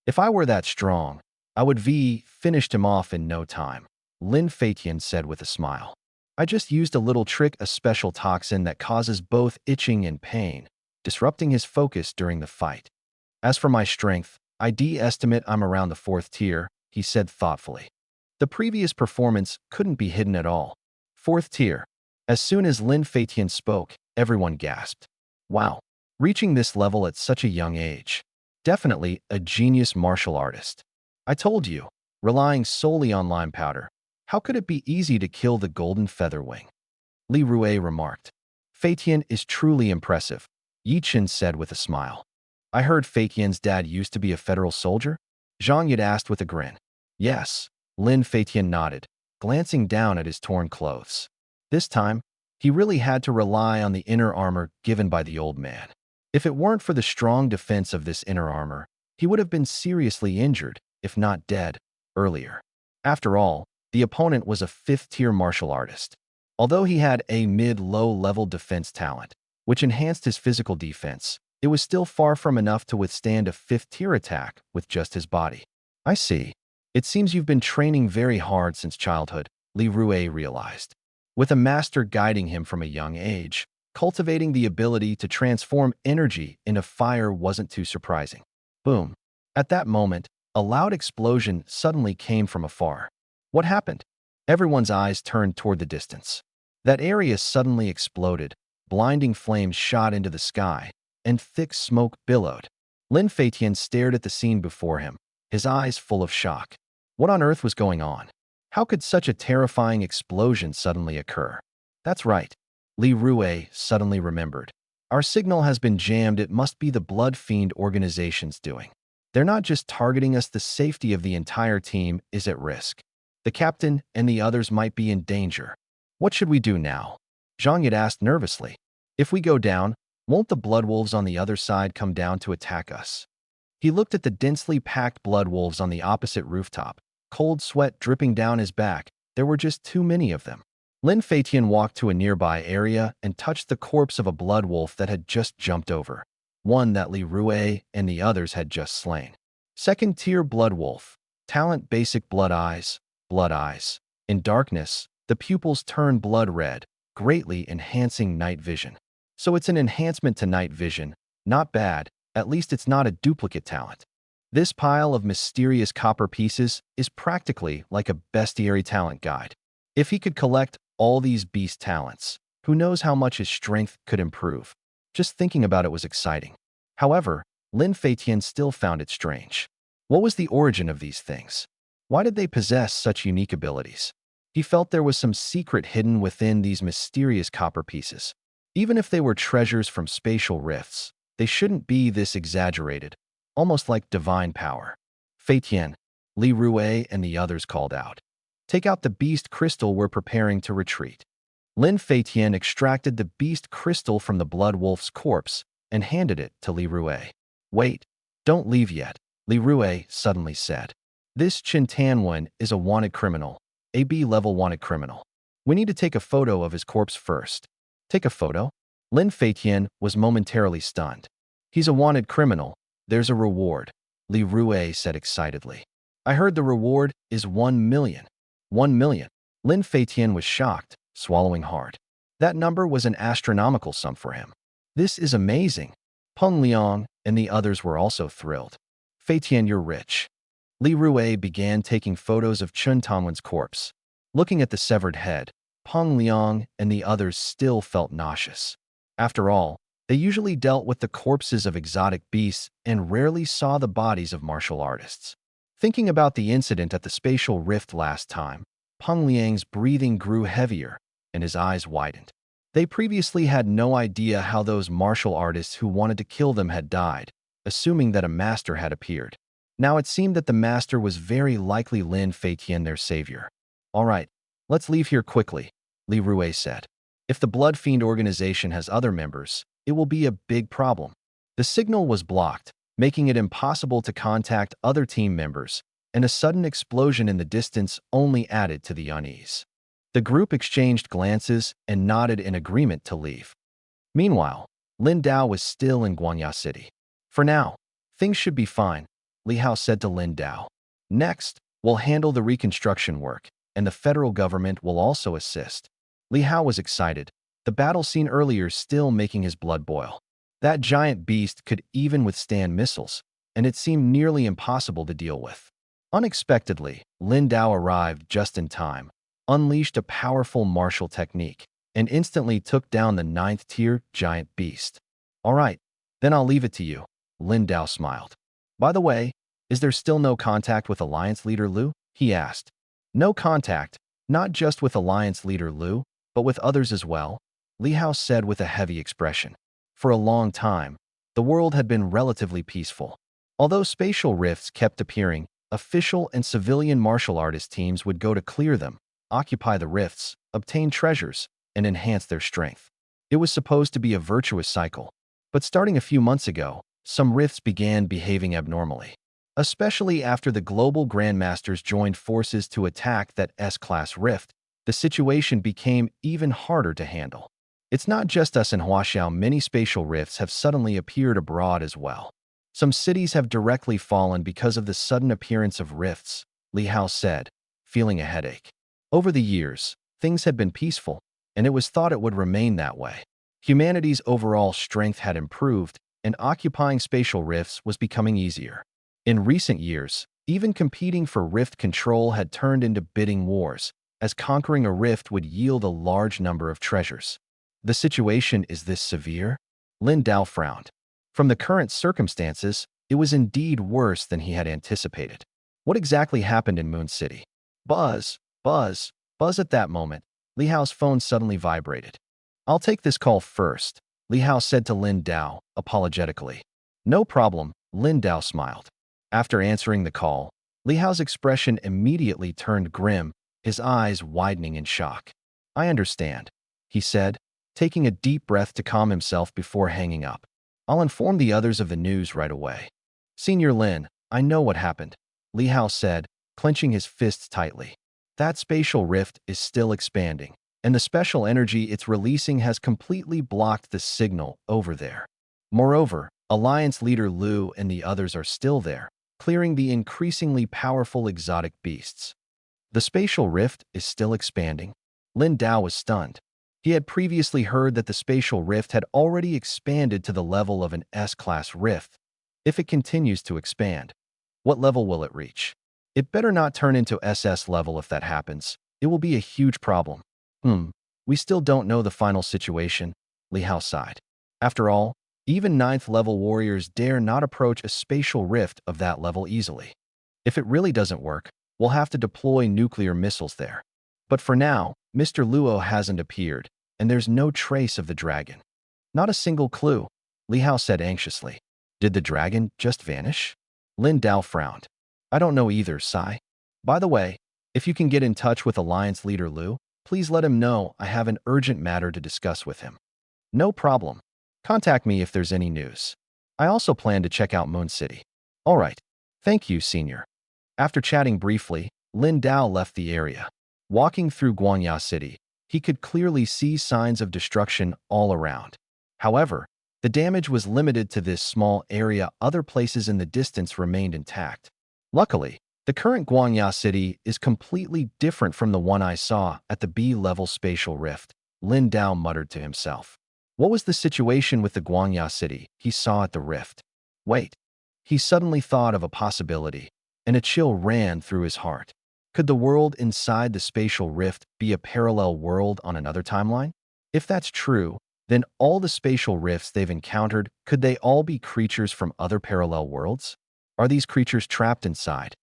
If I were that strong, I would finished him off in no time, Lin Feitian said with a smile. I just used a little trick, a special toxin that causes both itching and pain, disrupting his focus during the fight. As for my strength, I estimate I'm around the 4th tier, he said thoughtfully. The previous performance couldn't be hidden at all. 4th tier. As soon as Lin Feitian spoke, everyone gasped. Wow, reaching this level at such a young age. Definitely a genius martial artist. I told you, relying solely on lime powder, how could it be easy to kill the golden featherwing? Li Rui remarked. Feitian is truly impressive, Yi Chen said with a smile. I heard Feitian's dad used to be a federal soldier? Zhang Yid asked with a grin. Yes, Lin Feitian nodded, glancing down at his torn clothes. This time, he really had to rely on the inner armor given by the old man. If it weren't for the strong defense of this inner armor, he would have been seriously injured, if not dead, earlier. After all, the opponent was a 5th-tier martial artist. Although he had a mid-low-level defense talent, which enhanced his physical defense, it was still far from enough to withstand a 5th-tier attack with just his body. I see. It seems you've been training very hard since childhood, Li Rui realized. With a master guiding him from a young age, cultivating the ability to transform energy into fire wasn't too surprising. Boom. At that moment, a loud explosion suddenly came from afar. What happened? Everyone's eyes turned toward the distance. That area suddenly exploded, blinding flames shot into the sky, and thick smoke billowed. Lin Feitian stared at the scene before him, his eyes full of shock. What on earth was going on? How could such a terrifying explosion suddenly occur? That's right. Li Rui suddenly remembered. Our signal has been jammed. It must be the Blood Fiend organization's doing. They're not just targeting us, the safety of the entire team is at risk. The captain and the others might be in danger. What should we do now? Zhang Yid asked nervously. If we go down, won't the blood wolves on the other side come down to attack us? He looked at the densely packed blood wolves on the opposite rooftop, cold sweat dripping down his back. There were just too many of them. Lin Feitian walked to a nearby area and touched the corpse of a blood wolf that had just jumped over, one that Li Rui and the others had just slain. 2nd-tier blood wolf, talent basic blood eyes. In darkness, the pupils turn blood red, greatly enhancing night vision. So it's an enhancement to night vision. Not bad, at least it's not a duplicate talent. This pile of mysterious copper pieces is practically like a bestiary talent guide. If he could collect all these beast talents, who knows how much his strength could improve? Just thinking about it was exciting. However, Lin Feitian still found it strange. What was the origin of these things? Why did they possess such unique abilities? He felt there was some secret hidden within these mysterious copper pieces. Even if they were treasures from spatial rifts, they shouldn't be this exaggerated, almost like divine power. Feitian, Li Rue and the others called out. Take out the beast crystal, we're preparing to retreat. Lin Feitian extracted the beast crystal from the blood wolf's corpse and handed it to Li Rue. Wait, don't leave yet, Li Rue suddenly said. This Qin Tanwen is a wanted criminal, a B-level wanted criminal. We need to take a photo of his corpse first. Take a photo? Lin Feitian was momentarily stunned. He's a wanted criminal. There's a reward, Li Rue said excitedly. I heard the reward is 1 million. 1 million. Lin Feitian was shocked, swallowing hard. That number was an astronomical sum for him. This is amazing. Peng Liang and the others were also thrilled. Feitian, you're rich. Li Rue began taking photos of Chun Tanwen's corpse. Looking at the severed head, Peng Liang and the others still felt nauseous. After all, they usually dealt with the corpses of exotic beasts and rarely saw the bodies of martial artists. Thinking about the incident at the spatial rift last time, Peng Liang's breathing grew heavier and his eyes widened. They previously had no idea how those martial artists who wanted to kill them had died, assuming that a master had appeared. Now it seemed that the master was very likely Lin Feitian, their savior. All right, let's leave here quickly, Li Rue said. If the Blood Fiend organization has other members, it will be a big problem. The signal was blocked, making it impossible to contact other team members, and a sudden explosion in the distance only added to the unease. The group exchanged glances and nodded in agreement to leave. Meanwhile, Lin Dao was still in Guanya City. For now, things should be fine, Li Hao said to Lin Dao. Next, we'll handle the reconstruction work, and the federal government will also assist. Li Hao was excited, the battle scene earlier still making his blood boil. That giant beast could even withstand missiles, and it seemed nearly impossible to deal with. Unexpectedly, Lin Dao arrived just in time, unleashed a powerful martial technique, and instantly took down the 9th-tier giant beast. All right, then I'll leave it to you, Lin Dao smiled. By the way, is there still no contact with Alliance Leader Liu? He asked. No contact, not just with Alliance Leader Liu, but with others as well, Li Hao said with a heavy expression. For a long time, the world had been relatively peaceful. Although spatial rifts kept appearing, official and civilian martial artist teams would go to clear them, occupy the rifts, obtain treasures, and enhance their strength. It was supposed to be a virtuous cycle. But starting a few months ago, some rifts began behaving abnormally. Especially after the global grandmasters joined forces to attack that S-class rift, the situation became even harder to handle. It's not just us in Huaxiao, many spatial rifts have suddenly appeared abroad as well. Some cities have directly fallen because of the sudden appearance of rifts, Li Hao said, feeling a headache. Over the years, things had been peaceful, and it was thought it would remain that way. Humanity's overall strength had improved, and occupying spatial rifts was becoming easier. In recent years, even competing for rift control had turned into bidding wars, as conquering a rift would yield a large number of treasures. The situation is this severe? Lin Dao frowned. From the current circumstances, it was indeed worse than he had anticipated. What exactly happened in Moon City? Buzz, buzz, buzz. At that moment, Li Hao's phone suddenly vibrated. I'll take this call first, Li Hao said to Lin Dao, apologetically. No problem, Lin Dao smiled. After answering the call, Li Hao's expression immediately turned grim, his eyes widening in shock. I understand, he said, taking a deep breath to calm himself before hanging up. I'll inform the others of the news right away. Senior Lin, I know what happened, Li Hao said, clenching his fists tightly. That spatial rift is still expanding, and the special energy it's releasing has completely blocked the signal over there. Moreover, Alliance Leader Liu and the others are still there, clearing the increasingly powerful exotic beasts. The spatial rift is still expanding. Lin Dao was stunned. He had previously heard that the spatial rift had already expanded to the level of an S-class rift. If it continues to expand, What level will it reach? It better not turn into SS level if that happens. It will be a huge problem. We still don't know the final situation, Li Hao sighed. After all, even 9th level warriors dare not approach a spatial rift of that level easily. If it really doesn't work, we'll have to deploy nuclear missiles there. But for now, Mr. Luo hasn't appeared, and there's no trace of the dragon. Not a single clue, Li Hao said anxiously. Did the dragon just vanish? Lin Dao frowned. I don't know either, Sai. By the way, if you can get in touch with Alliance Leader Lu, please let him know I have an urgent matter to discuss with him. No problem. Contact me if there's any news. I also plan to check out Moon City. All right. Thank you, Senior. After chatting briefly, Lin Dao left the area. Walking through Guangya City, he could clearly see signs of destruction all around. However, the damage was limited to this small area. Other places in the distance remained intact. Luckily, the current Guangya City is completely different from the one I saw at the B-level spatial rift, Lin Dao muttered to himself. What was the situation with the Guangya City he saw at the rift? Wait. He suddenly thought of a possibility, and a chill ran through his heart. Could the world inside the spatial rift be a parallel world on another timeline? If that's true, then all the spatial rifts they've encountered, could they all be creatures from other parallel worlds? Are these creatures trapped inside?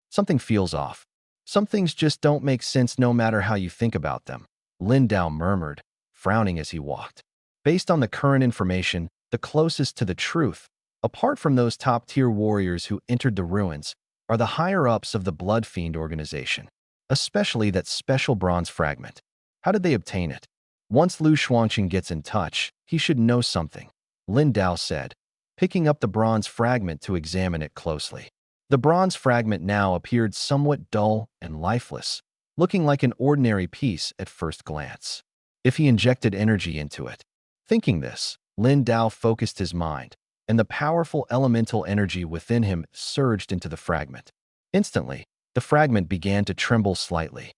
Something feels off. Some things just don't make sense no matter how you think about them, Lin Dao murmured, frowning as he walked. Based on the current information, the closest to the truth, apart from those top-tier warriors who entered the ruins, are the higher-ups of the Blood Fiend organization, especially that special bronze fragment. How did they obtain it? Once Lu Xuanqing gets in touch, he should know something, Lin Dao said, picking up the bronze fragment to examine it closely. The bronze fragment now appeared somewhat dull and lifeless, looking like an ordinary piece at first glance. If he injected energy into it. Thinking this, Lin Dao focused his mind, and the powerful elemental energy within him surged into the fragment. Instantly, the fragment began to tremble slightly.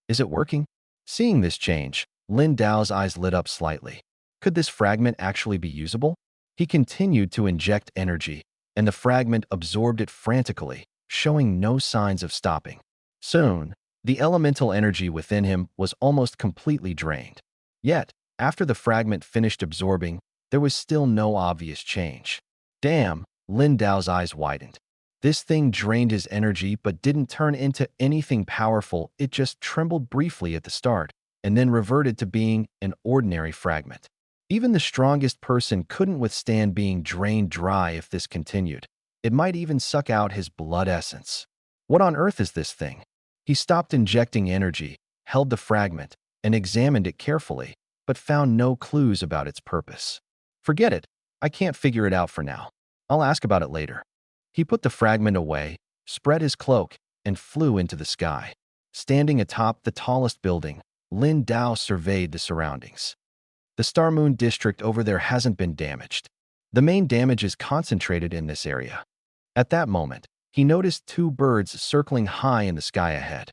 Is it working? Seeing this change, Lin Dao's eyes lit up slightly. Could this fragment actually be usable? He continued to inject energy, and the fragment absorbed it frantically, showing no signs of stopping. Soon, the elemental energy within him was almost completely drained. Yet, after the fragment finished absorbing, there was still no obvious change. Damn, Lin Dao's eyes widened. This thing drained his energy but didn't turn into anything powerful. It just trembled briefly at the start, and then reverted to being an ordinary fragment. Even the strongest person couldn't withstand being drained dry if this continued. It might even suck out his blood essence. What on earth is this thing? He stopped injecting energy, held the fragment, and examined it carefully, but found no clues about its purpose. Forget it. I can't figure it out for now. I'll ask about it later. He put the fragment away, spread his cloak, and flew into the sky. Standing atop the tallest building, Lin Dao surveyed the surroundings. The Star Moon district over there hasn't been damaged. The main damage is concentrated in this area. At that moment, he noticed two birds circling high in the sky ahead.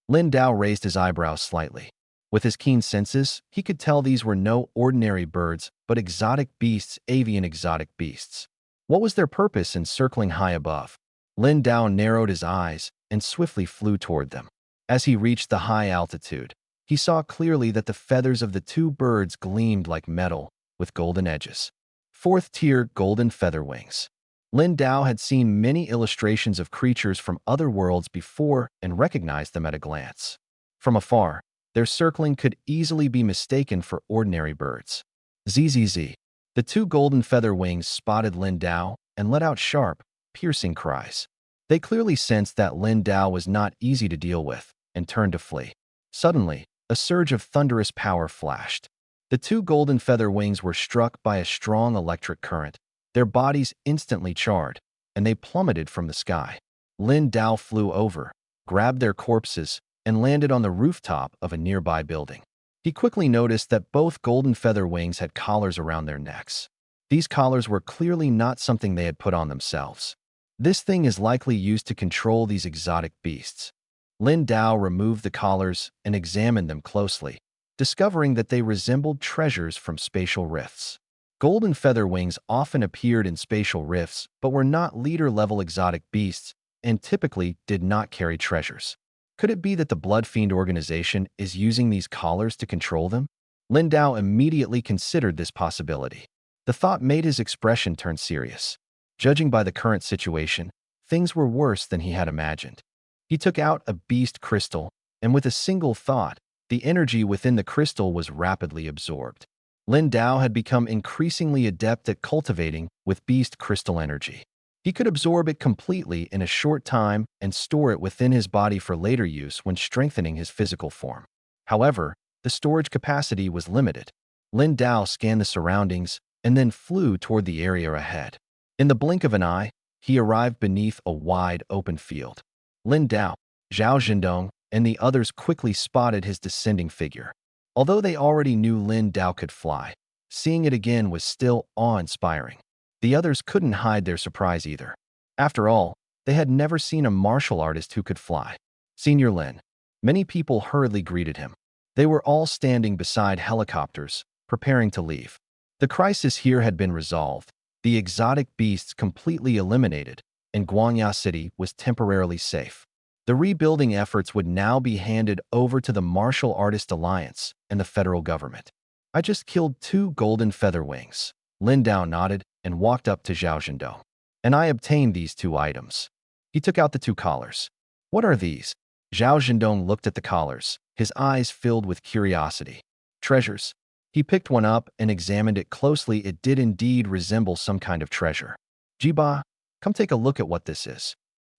Lin Dao raised his eyebrows slightly. With his keen senses, he could tell these were no ordinary birds, but exotic beasts, avian exotic beasts. What was their purpose in circling high above? Lin Dao narrowed his eyes and swiftly flew toward them. As he reached the high altitude, he saw clearly that the feathers of the two birds gleamed like metal, with golden edges. 4th-tier golden feather wings. Lin Dao had seen many illustrations of creatures from other worlds before and recognized them at a glance. From afar, their circling could easily be mistaken for ordinary birds. Zzz. The two golden feather wings spotted Lin Dao and let out sharp, piercing cries. They clearly sensed that Lin Dao was not easy to deal with and turned to flee. Suddenly, a surge of thunderous power flashed. The two golden feather wings were struck by a strong electric current. Their bodies instantly charred, and they plummeted from the sky. Lin Dao flew over, grabbed their corpses, and landed on the rooftop of a nearby building. He quickly noticed that both golden feather wings had collars around their necks. These collars were clearly not something they had put on themselves. This thing is likely used to control these exotic beasts. Lin Dao removed the collars and examined them closely, discovering that they resembled treasures from spatial rifts. Golden feather wings often appeared in spatial rifts, but were not leader-level exotic beasts and typically did not carry treasures. Could it be that the Blood Fiend organization is using these collars to control them? Lin Dao immediately considered this possibility. The thought made his expression turn serious. Judging by the current situation, things were worse than he had imagined. He took out a beast crystal, and with a single thought, the energy within the crystal was rapidly absorbed. Lin Dao had become increasingly adept at cultivating with beast crystal energy. He could absorb it completely in a short time and store it within his body for later use when strengthening his physical form. However, the storage capacity was limited. Lin Dao scanned the surroundings and then flew toward the area ahead. In the blink of an eye, he arrived beneath a wide open field. Lin Dao, Zhao Zhendong, and the others quickly spotted his descending figure. Although they already knew Lin Dao could fly, seeing it again was still awe-inspiring. The others couldn't hide their surprise either. After all, they had never seen a martial artist who could fly. Senior Lin. Many people hurriedly greeted him. They were all standing beside helicopters, preparing to leave. The crisis here had been resolved, the exotic beasts completely eliminated, and Guangya City was temporarily safe. The rebuilding efforts would now be handed over to the Martial Artist Alliance and the federal government. I just killed 2 golden feather wings. Lin Dao nodded and walked up to Zhao Zhendong. And I obtained these 2 items. He took out the 2 collars. What are these? Zhao Zhendong looked at the collars, his eyes filled with curiosity. Treasures. He picked one up and examined it closely. It did indeed resemble some kind of treasure. Jiba, come take a look at what this is.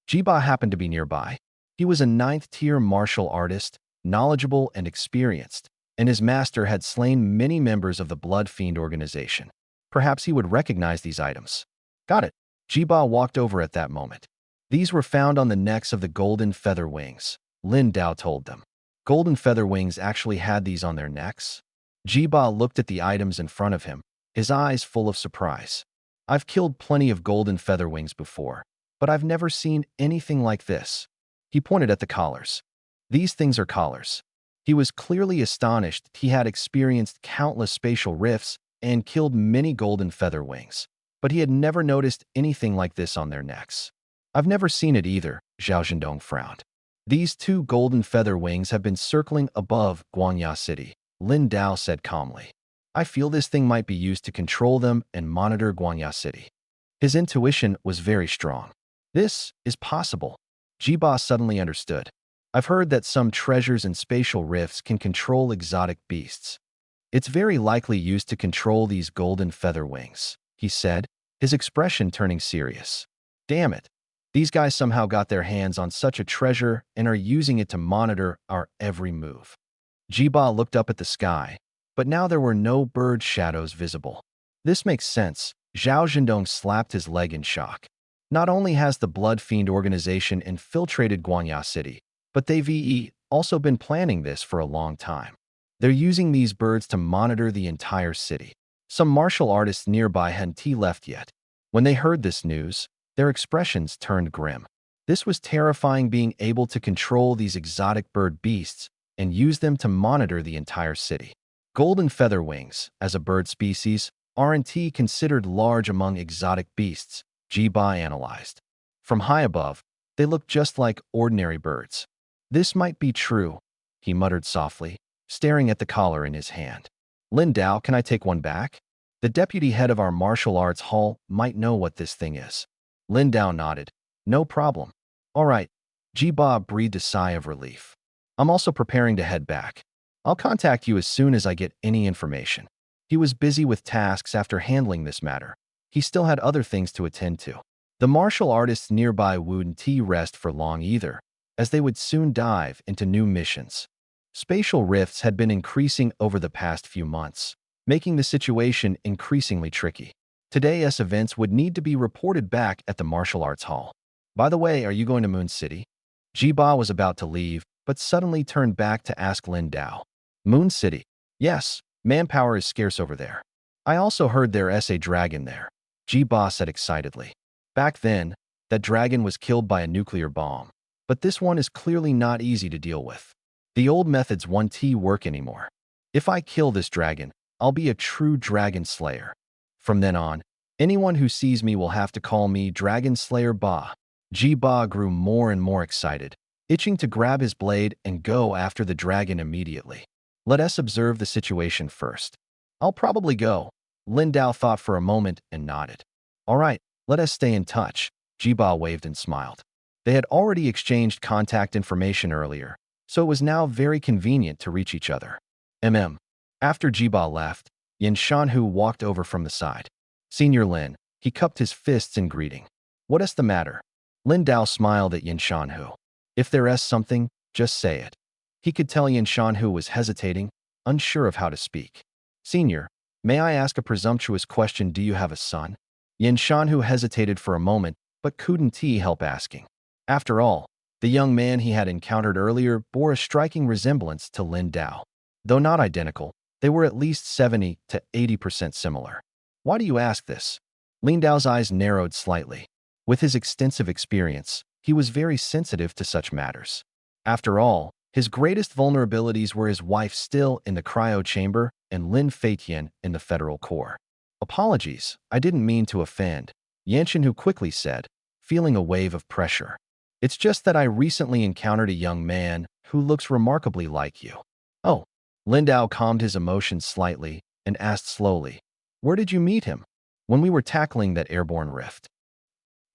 Jiba happened to be nearby. He was a 9th-tier martial artist, knowledgeable and experienced, and his master had slain many members of the Blood Fiend organization. Perhaps he would recognize these items. Got it. Jiba walked over at that moment. These were found on the necks of the golden feather wings, Lin Dao told them. Golden feather wings actually had these on their necks? Jiba looked at the items in front of him, his eyes full of surprise. I've killed plenty of golden feather wings before, but I've never seen anything like this. He pointed at the collars. These things are collars. He was clearly astonished. He had experienced countless spatial rifts and killed many golden feather wings, but he had never noticed anything like this on their necks. I've never seen it either, Zhao Zhendong frowned. These 2 golden feather wings have been circling above Guangya City, Lin Dao said calmly. I feel this thing might be used to control them and monitor Guangya City. His intuition was very strong. This is possible. Jiba suddenly understood. I've heard that some treasures and spatial rifts can control exotic beasts. It's very likely used to control these golden feather wings, he said, his expression turning serious. Damn it. These guys somehow got their hands on such a treasure and are using it to monitor our every move. Jiba looked up at the sky, but now there were no bird shadows visible. This makes sense. Zhao Zhendong slapped his leg in shock. Not only has the Blood Fiend organization infiltrated Guangya City, but they've also been planning this for a long time. They're using these birds to monitor the entire city. Some martial artists nearby hadn't left yet. When they heard this news, their expressions turned grim. This was terrifying, being able to control these exotic bird beasts and use them to monitor the entire city. Golden feather wings, as a bird species, aren't considered large among exotic beasts, Jiba analyzed. From high above, they look just like ordinary birds. This might be true, he muttered softly, staring at the collar in his hand. Lin Dao, can I take one back? The deputy head of our martial arts hall might know what this thing is. Lin Dao nodded. No problem. All right. Jiba breathed a sigh of relief. I'm also preparing to head back. I'll contact you as soon as I get any information. He was busy with tasks after handling this matter. He still had other things to attend to. The martial artists nearby wouldn't rest for long either, as they would soon dive into new missions. Spatial rifts had been increasing over the past few months, making the situation increasingly tricky. Today's events would need to be reported back at the martial arts hall. By the way, are you going to Moon City? Jiba was about to leave, but suddenly turned back to ask Lin Dao. Moon City? Yes, manpower is scarce over there. I also heard there's a dragon there, Jiba said excitedly. Back then, that dragon was killed by a nuclear bomb, but this one is clearly not easy to deal with. The old methods won't work anymore. If I kill this dragon, I'll be a true dragon slayer. From then on, anyone who sees me will have to call me Dragon Slayer Ba. Ba grew more and more excited, itching to grab his blade and go after the dragon immediately. Let us observe the situation first. I'll probably go. Lin Dao thought for a moment and nodded. All right, let us stay in touch. Ba waved and smiled. They had already exchanged contact information earlier, so it was now very convenient to reach each other. After Ba left, Yin Shanhu walked over from the side. Senior Lin, he cupped his fists in greeting. What is the matter? Lin Dao smiled at Yin Shanhu. If there is something, just say it. He could tell Yin Shanhu was hesitating, unsure of how to speak. Senior, may I ask a presumptuous question? Do you have a son? Yin Shanhu hesitated for a moment, but couldn't help asking. After all, the young man he had encountered earlier bore a striking resemblance to Lin Dao. Though not identical, they were at least 70 to 80% similar. Why do you ask this? Lin Dao's eyes narrowed slightly. With his extensive experience, he was very sensitive to such matters. After all, his greatest vulnerabilities were his wife still in the cryo chamber and Lin Feitian in the Federal Corps. Apologies, I didn't mean to offend, Yanshin who quickly said, feeling a wave of pressure. It's just that I recently encountered a young man who looks remarkably like you. Oh, Lin Dao calmed his emotions slightly and asked slowly, where did you meet him? When we were tackling that airborne rift.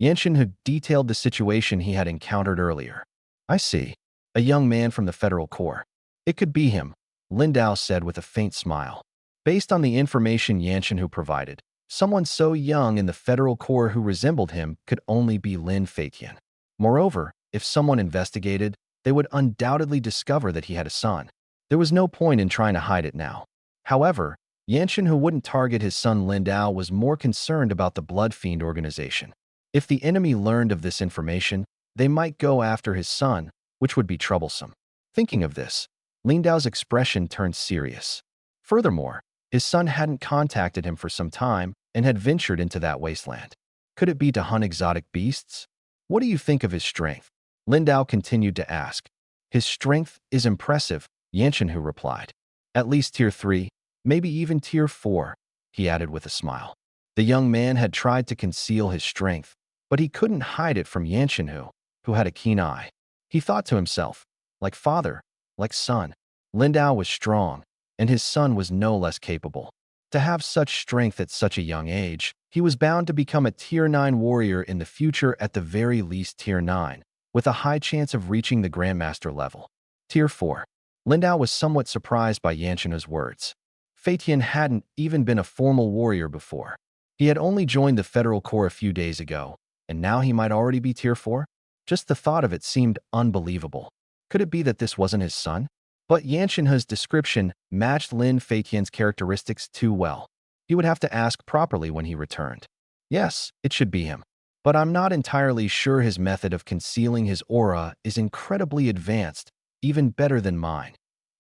Yanshin had detailed the situation he had encountered earlier. I see. A young man from the Federal Corps. It could be him, Lin Dao said with a faint smile. Based on the information Yanshin who provided, someone so young in the Federal Corps who resembled him could only be Lin Feitian. Moreover, if someone investigated, they would undoubtedly discover that he had a son. There was no point in trying to hide it now. However, Yanshin who wouldn't target his son Lin Dao was more concerned about the Blood Fiend organization. If the enemy learned of this information, they might go after his son, which would be troublesome. Thinking of this, Lin Dao's expression turned serious. Furthermore, his son hadn't contacted him for some time and had ventured into that wasteland. Could it be to hunt exotic beasts? What do you think of his strength? Lin Dao continued to ask. His strength is impressive, Yanshin Hu replied. At least tier 3, maybe even tier 4, he added with a smile. The young man had tried to conceal his strength, but he couldn't hide it from Yanshin Hu, who had a keen eye. He thought to himself, like father, like son. Lin Dao was strong, and his son was no less capable. To have such strength at such a young age, he was bound to become a tier 9 warrior in the future, at the very least tier 9, with a high chance of reaching the Grandmaster level. Tier 4. Lin Dao was somewhat surprised by Yanshin's words. Feitian hadn't even been a formal warrior before. He had only joined the Federal Corps a few days ago, and now he might already be tier 4? Just the thought of it seemed unbelievable. Could it be that this wasn't his son? But Yanshin's description matched Lin Feitian's characteristics too well. He would have to ask properly when he returned. Yes, it should be him. But I'm not entirely sure his method of concealing his aura is incredibly advanced, even better than mine,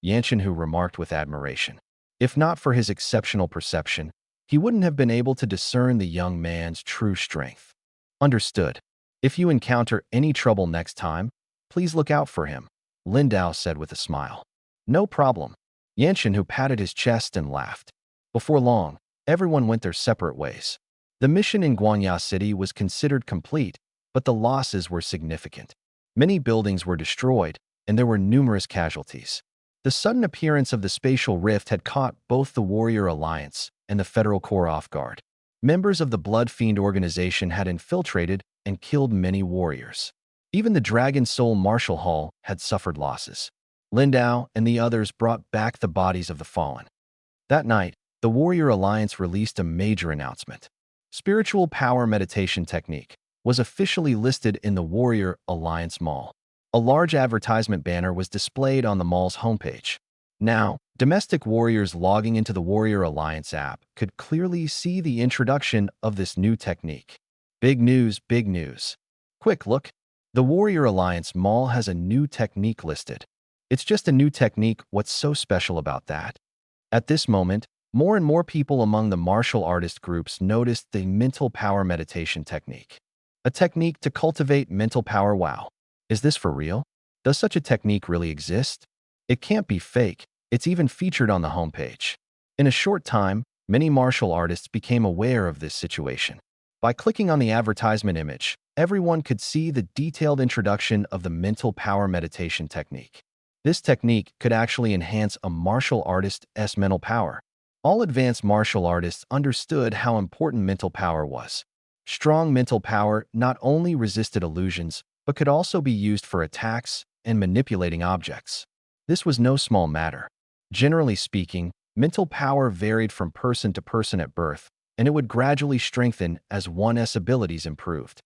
Yanshin Hu remarked with admiration. If not for his exceptional perception, he wouldn't have been able to discern the young man's true strength. Understood. If you encounter any trouble next time, please look out for him, Lin Dao said with a smile. No problem. Yanshin Hu patted his chest and laughed. Before long, everyone went their separate ways. The mission in Guanya City was considered complete, but the losses were significant. Many buildings were destroyed, and there were numerous casualties. The sudden appearance of the spatial rift had caught both the Warrior Alliance and the Federal Corps off guard. Members of the Blood Fiend organization had infiltrated and killed many warriors. Even the Dragon Soul Martial Hall had suffered losses. Lin Dao and the others brought back the bodies of the fallen. That night, the Warrior Alliance released a major announcement. Spiritual Power Meditation Technique was officially listed in the Warrior Alliance Mall. A large advertisement banner was displayed on the mall's homepage. Now, domestic warriors logging into the Warrior Alliance app could clearly see the introduction of this new technique. Big news, big news. Quick look, the Warrior Alliance Mall has a new technique listed. It's just a new technique, what's so special about that? At this moment, more and more people among the martial artist groups noticed the mental power meditation technique. A technique to cultivate mental power. Wow. Is this for real? Does such a technique really exist? It can't be fake. It's even featured on the homepage. In a short time, Many martial artists became aware of this situation. By clicking on the advertisement image, everyone could see the detailed introduction of the mental power meditation technique. This technique could actually enhance a martial artist's mental power. All advanced martial artists understood how important mental power was. Strong mental power not only resisted illusions, but could also be used for attacks and manipulating objects. This was no small matter. Generally speaking, mental power varied from person to person at birth, and it would gradually strengthen as one's abilities improved.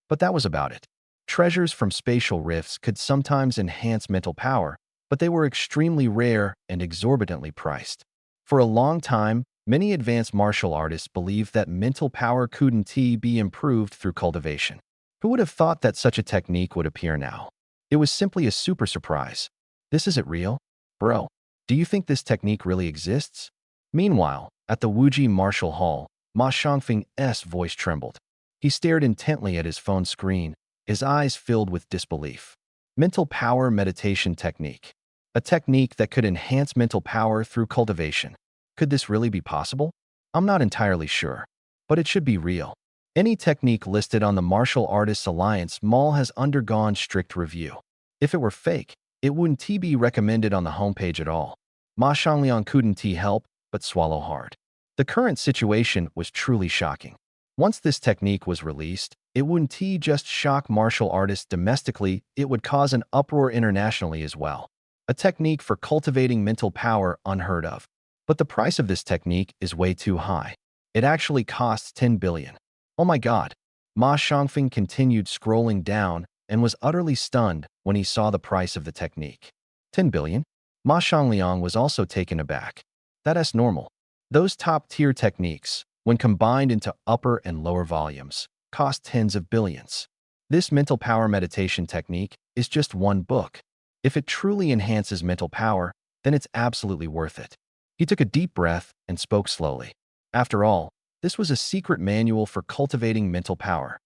But that was about it. Treasures from spatial rifts could sometimes enhance mental power, but they were extremely rare and exorbitantly priced. For a long time, many advanced martial artists believed that mental power couldn't be improved through cultivation. Who would have thought that such a technique would appear now? It was simply a super surprise. This isn't real? Bro, do you think this technique really exists? Meanwhile, at the Wuji Martial Hall, Ma Xiangfeng's voice trembled. He stared intently at his phone screen, his eyes filled with disbelief. Mental power meditation technique. A technique that could enhance mental power through cultivation. Could this really be possible? I'm not entirely sure, but it should be real. Any technique listed on the Martial Artists Alliance Mall has undergone strict review. If it were fake, it wouldn't be recommended on the homepage at all. Ma Xiangliang couldn't help but swallow hard. The current situation was truly shocking. Once this technique was released, it wouldn't just shock martial artists domestically, it would cause an uproar internationally as well. A technique for cultivating mental power unheard of. But the price of this technique is way too high. It actually costs 10 billion. Oh my god. Ma Xiangfeng continued scrolling down and was utterly stunned when he saw the price of the technique. 10 billion? Ma Xiangliang was also taken aback. That's normal. Those top-tier techniques, when combined into upper and lower volumes, cost tens of billions. This mental power meditation technique is just one book. If it truly enhances mental power, then it's absolutely worth it. He took a deep breath and spoke slowly. After all, this was a secret manual for cultivating mental power.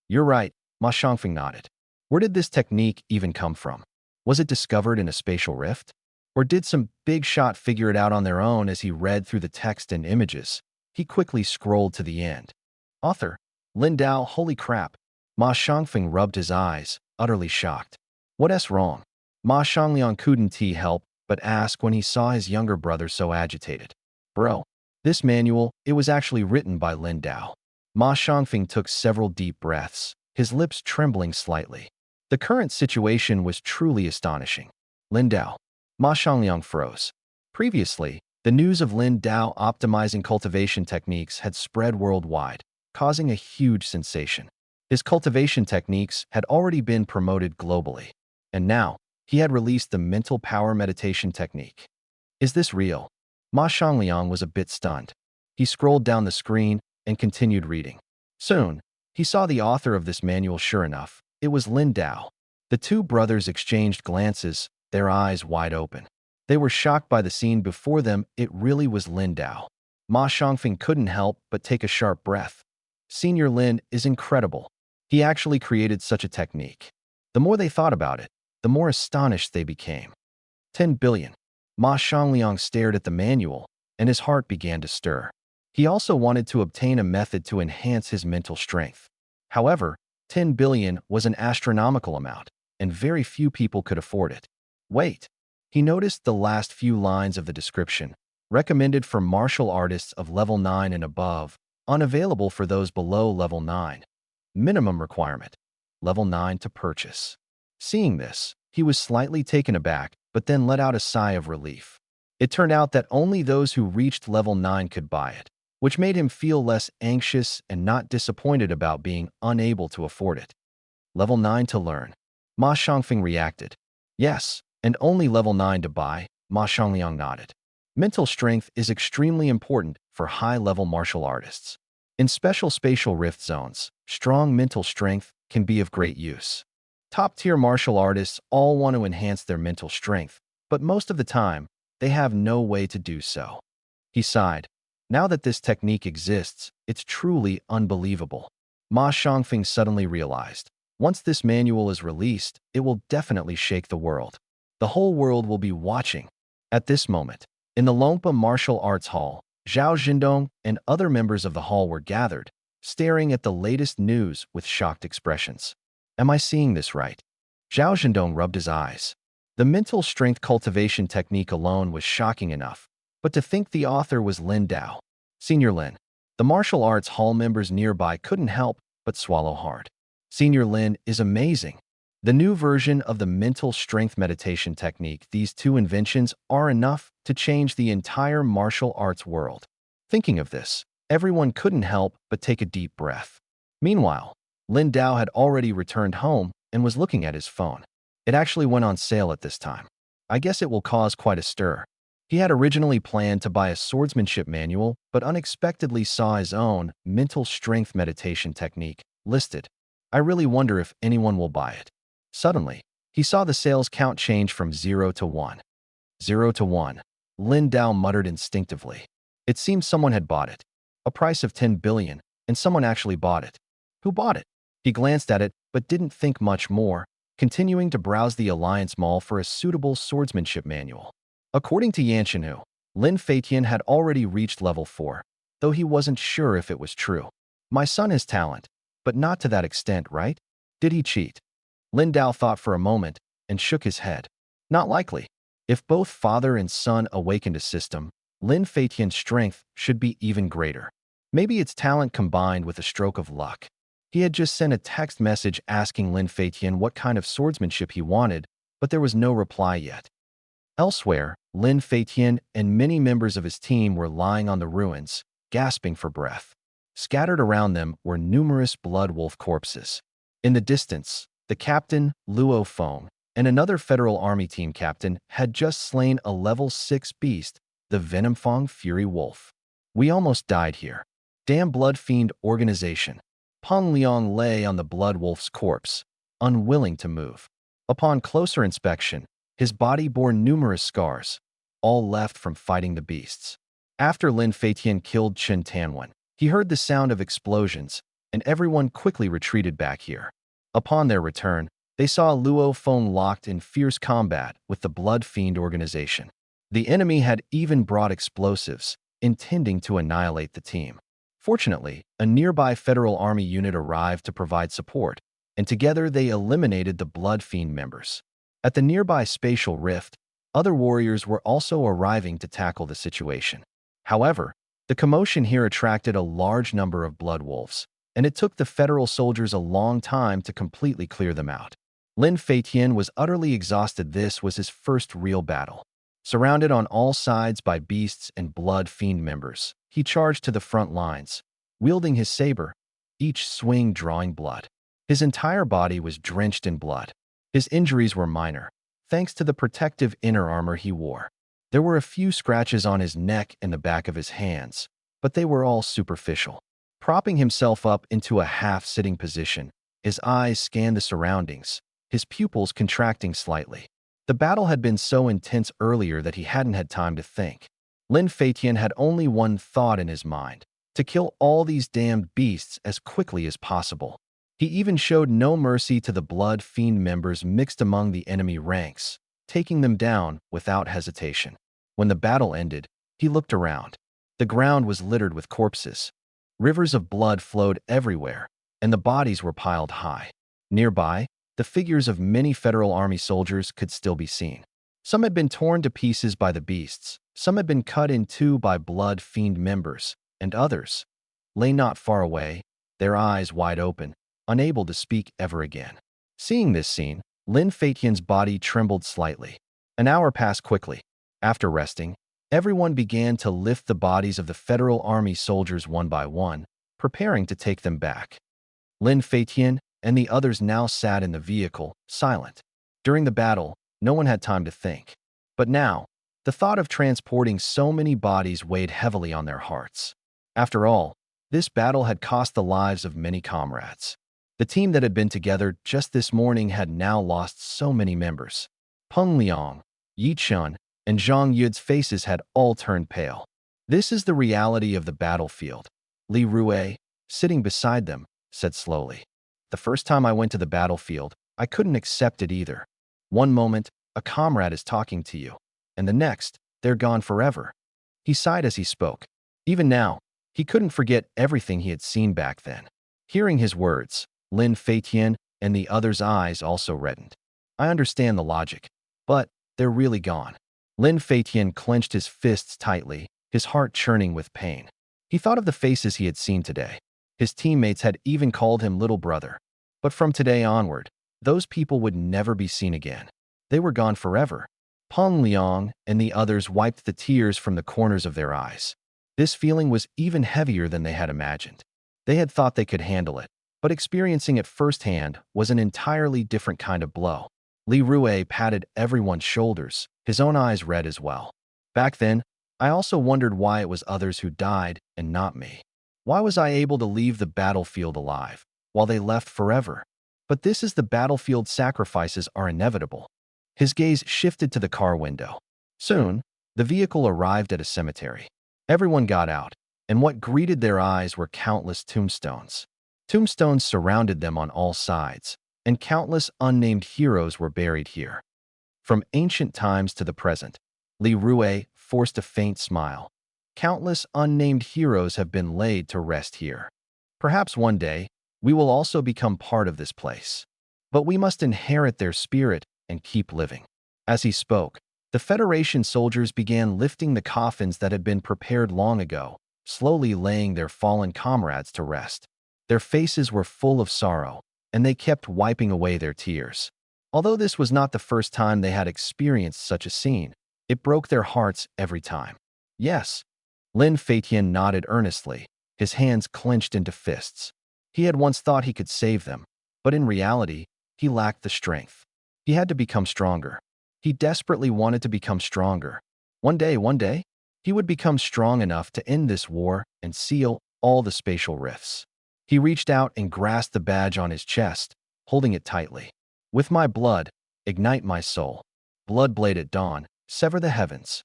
You're right, Ma Xiangfeng nodded. Where did this technique even come from? Was it discovered in a spatial rift? Or did some big shot figure it out on their own as he read through the text and images? He quickly scrolled to the end. Author, Lin Dao, holy crap. Ma Xiangfeng rubbed his eyes, utterly shocked. What's wrong? Ma Xiangliang couldn't help but ask when he saw his younger brother so agitated. Bro, this manual, it was actually written by Lin Dao. Ma Xiangfeng took several deep breaths, his lips trembling slightly. The current situation was truly astonishing. Lin Dao. Ma Xiangliang froze. Previously, the news of Lin Dao optimizing cultivation techniques had spread worldwide, causing a huge sensation. His cultivation techniques had already been promoted globally. And now, he had released the mental power meditation technique. Is this real? Ma Xiangliang was a bit stunned. He scrolled down the screen and continued reading. Soon, he saw the author of this manual. Sure enough, it was Lin Dao. The two brothers exchanged glances, their eyes wide open. They were shocked by the scene before them. It really was Lin Dao. Ma Xiangfeng couldn't help but take a sharp breath. Senior Lin is incredible. He actually created such a technique. The more they thought about it, the more astonished they became. 10 billion. Ma Xiangliang stared at the manual, and his heart began to stir. He also wanted to obtain a method to enhance his mental strength. However, 10 billion was an astronomical amount, and very few people could afford it. Wait. He noticed the last few lines of the description. Recommended for martial artists of level 9 and above, unavailable for those below level 9. Minimum requirement. Level 9 to purchase. Seeing this, he was slightly taken aback, but then let out a sigh of relief. It turned out that only those who reached level 9 could buy it, which made him feel less anxious and not disappointed about being unable to afford it. Level 9 to learn. Ma Xiangfeng reacted. Yes, and only level 9 to buy, Ma Xiangliang nodded. Mental strength is extremely important for high-level martial artists. In special spatial rift zones, strong mental strength can be of great use. Top-tier martial artists all want to enhance their mental strength, but most of the time, they have no way to do so. He sighed. Now that this technique exists, it's truly unbelievable. Ma Xiangfeng suddenly realized, once this manual is released, it will definitely shake the world. The whole world will be watching. At this moment, in the Longpa Martial Arts Hall, Zhao Jindong and other members of the hall were gathered, staring at the latest news with shocked expressions. Am I seeing this right? Zhao Jindong rubbed his eyes. The mental strength cultivation technique alone was shocking enough, but to think the author was Lin Dao. Senior Lin. The martial arts hall members nearby couldn't help but swallow hard. Senior Lin is amazing. The new version of the mental strength meditation technique, these two inventions are enough to change the entire martial arts world. Thinking of this, everyone couldn't help but take a deep breath. Meanwhile, Lin Dao had already returned home and was looking at his phone. It actually went on sale at this time. I guess it will cause quite a stir. He had originally planned to buy a swordsmanship manual, but unexpectedly saw his own mental strength meditation technique listed. I really wonder if anyone will buy it. Suddenly, he saw the sales count change from 0 to 1. 0 to 1. Lin Dao muttered instinctively. It seems someone had bought it. A price of 10 billion, and someone actually bought it. Who bought it? He glanced at it, but didn't think much more, continuing to browse the Alliance Mall for a suitable swordsmanship manual. According to Yanshinu, Lin Feitian had already reached level 4, though he wasn't sure if it was true. My son has talent, but not to that extent, right? Did he cheat? Lin Dao thought for a moment and shook his head. Not likely. If both father and son awakened a system, Lin Feitian's strength should be even greater. Maybe it's talent combined with a stroke of luck. He had just sent a text message asking Lin Feitian what kind of swordsmanship he wanted, but there was no reply yet. Elsewhere, Lin Feitian and many members of his team were lying on the ruins, gasping for breath. Scattered around them were numerous blood wolf corpses. In the distance, the captain, Luo Feng, and another Federal Army team captain had just slain a level 6 beast, the Venomfang Fury Wolf. We almost died here. Damn blood fiend organization. Peng Liang lay on the blood wolf's corpse, unwilling to move. Upon closer inspection, his body bore numerous scars, all left from fighting the beasts. After Lin Feitian killed Chen Tanwen, he heard the sound of explosions, and everyone quickly retreated back here. Upon their return, they saw Luo Feng locked in fierce combat with the Blood Fiend organization. The enemy had even brought explosives, intending to annihilate the team. Fortunately, a nearby Federal Army unit arrived to provide support, and together they eliminated the Blood Fiend members. At the nearby spatial rift, other warriors were also arriving to tackle the situation. However, the commotion here attracted a large number of blood wolves, and it took the Federal soldiers a long time to completely clear them out. Lin Feitian was utterly exhausted. This was his first real battle. Surrounded on all sides by beasts and blood fiend members, he charged to the front lines, wielding his saber, each swing drawing blood. His entire body was drenched in blood. His injuries were minor, thanks to the protective inner armor he wore. There were a few scratches on his neck and the back of his hands, but they were all superficial. Propping himself up into a half-sitting position, his eyes scanned the surroundings, his pupils contracting slightly. The battle had been so intense earlier that he hadn't had time to think. Lin Feitian had only one thought in his mind: to kill all these damned beasts as quickly as possible. He even showed no mercy to the blood fiend members mixed among the enemy ranks, taking them down without hesitation. When the battle ended, he looked around. The ground was littered with corpses. Rivers of blood flowed everywhere, and the bodies were piled high. Nearby, the figures of many Federal Army soldiers could still be seen. Some had been torn to pieces by the beasts, some had been cut in two by blood fiend members, and others lay not far away, their eyes wide open, unable to speak ever again. Seeing this scene, Lin Feitian's body trembled slightly. An hour passed quickly. After resting, everyone began to lift the bodies of the Federal Army soldiers one by one, preparing to take them back. Lin Feitian and the others now sat in the vehicle, silent. During the battle, no one had time to think. But now, the thought of transporting so many bodies weighed heavily on their hearts. After all, this battle had cost the lives of many comrades. The team that had been together just this morning had now lost so many members. Peng Liang, Yi Chun, and Zhang Yude's faces had all turned pale. This is the reality of the battlefield. Li Rue, sitting beside them, said slowly. The first time I went to the battlefield, I couldn't accept it either. One moment, a comrade is talking to you, and the next, they're gone forever. He sighed as he spoke. Even now, he couldn't forget everything he had seen back then. Hearing his words, Lin Feitian and the other's eyes also reddened. I understand the logic, but they're really gone. Lin Feitian clenched his fists tightly, his heart churning with pain. He thought of the faces he had seen today. His teammates had even called him little brother. But from today onward, those people would never be seen again. They were gone forever. Peng Liang and the others wiped the tears from the corners of their eyes. This feeling was even heavier than they had imagined. They had thought they could handle it, but experiencing it firsthand was an entirely different kind of blow. Li Rue patted everyone's shoulders, his own eyes red as well. Back then, I also wondered why it was others who died and not me. Why was I able to leave the battlefield alive, while they left forever? But this is the battlefield. Sacrifices are inevitable. His gaze shifted to the car window. Soon, the vehicle arrived at a cemetery. Everyone got out, and what greeted their eyes were countless tombstones. Tombstones surrounded them on all sides, and countless unnamed heroes were buried here. From ancient times to the present, Li Rue forced a faint smile. Countless unnamed heroes have been laid to rest here. Perhaps one day, we will also become part of this place. But we must inherit their spirit and keep living. As he spoke, the Federation soldiers began lifting the coffins that had been prepared long ago, slowly laying their fallen comrades to rest. Their faces were full of sorrow, and they kept wiping away their tears. Although this was not the first time they had experienced such a scene, it broke their hearts every time. Yes, Lin Feitian nodded earnestly, his hands clenched into fists. He had once thought he could save them, but in reality, he lacked the strength. He had to become stronger. He desperately wanted to become stronger. One day, he would become strong enough to end this war and seal all the spatial rifts. He reached out and grasped the badge on his chest, holding it tightly. With my blood, ignite my soul. Blood blade at dawn, sever the heavens.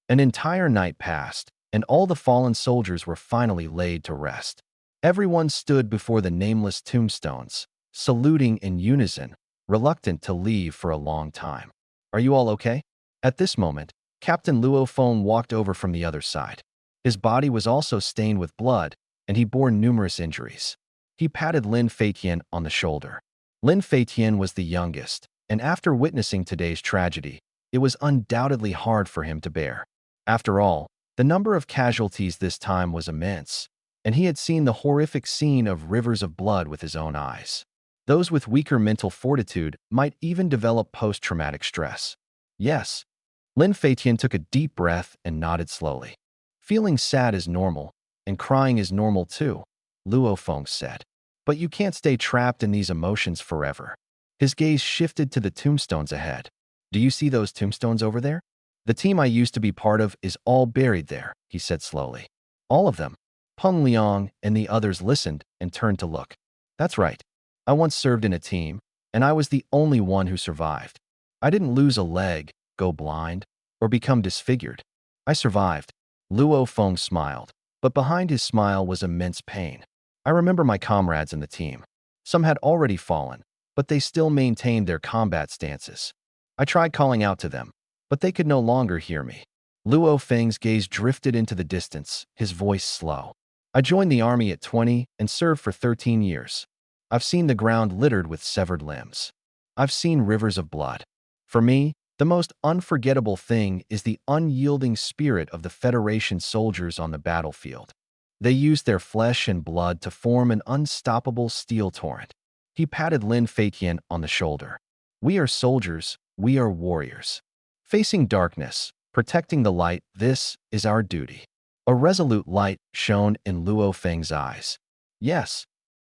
An entire night passed, and all the fallen soldiers were finally laid to rest. Everyone stood before the nameless tombstones, saluting in unison, reluctant to leave for a long time. Are you all okay? At this moment, Captain Luo Feng walked over from the other side. His body was also stained with blood, and he bore numerous injuries. He patted Lin Feitian on the shoulder. Lin Feitian was the youngest, and after witnessing today's tragedy, it was undoubtedly hard for him to bear. After all, the number of casualties this time was immense, and he had seen the horrific scene of rivers of blood with his own eyes. Those with weaker mental fortitude might even develop post-traumatic stress. Yes, Lin Feitian took a deep breath and nodded slowly. Feeling sad is normal, and crying is normal too, Luo Feng said. But you can't stay trapped in these emotions forever. His gaze shifted to the tombstones ahead. Do you see those tombstones over there? The team I used to be part of is all buried there, he said slowly. All of them. Peng Liang and the others listened and turned to look. That's right. I once served in a team, and I was the only one who survived. I didn't lose a leg, go blind, or become disfigured. I survived. Luo Feng smiled, but behind his smile was immense pain. I remember my comrades in the team. Some had already fallen, but they still maintained their combat stances. I tried calling out to them, but they could no longer hear me. Luo Feng's gaze drifted into the distance, his voice slow. I joined the army at 20 and served for 13 years. I've seen the ground littered with severed limbs. I've seen rivers of blood. For me, the most unforgettable thing is the unyielding spirit of the Federation soldiers on the battlefield. They used their flesh and blood to form an unstoppable steel torrent. He patted Lin Feitian on the shoulder. We are soldiers, we are warriors. Facing darkness, protecting the light, this is our duty. A resolute light shone in Luo Feng's eyes. Yes,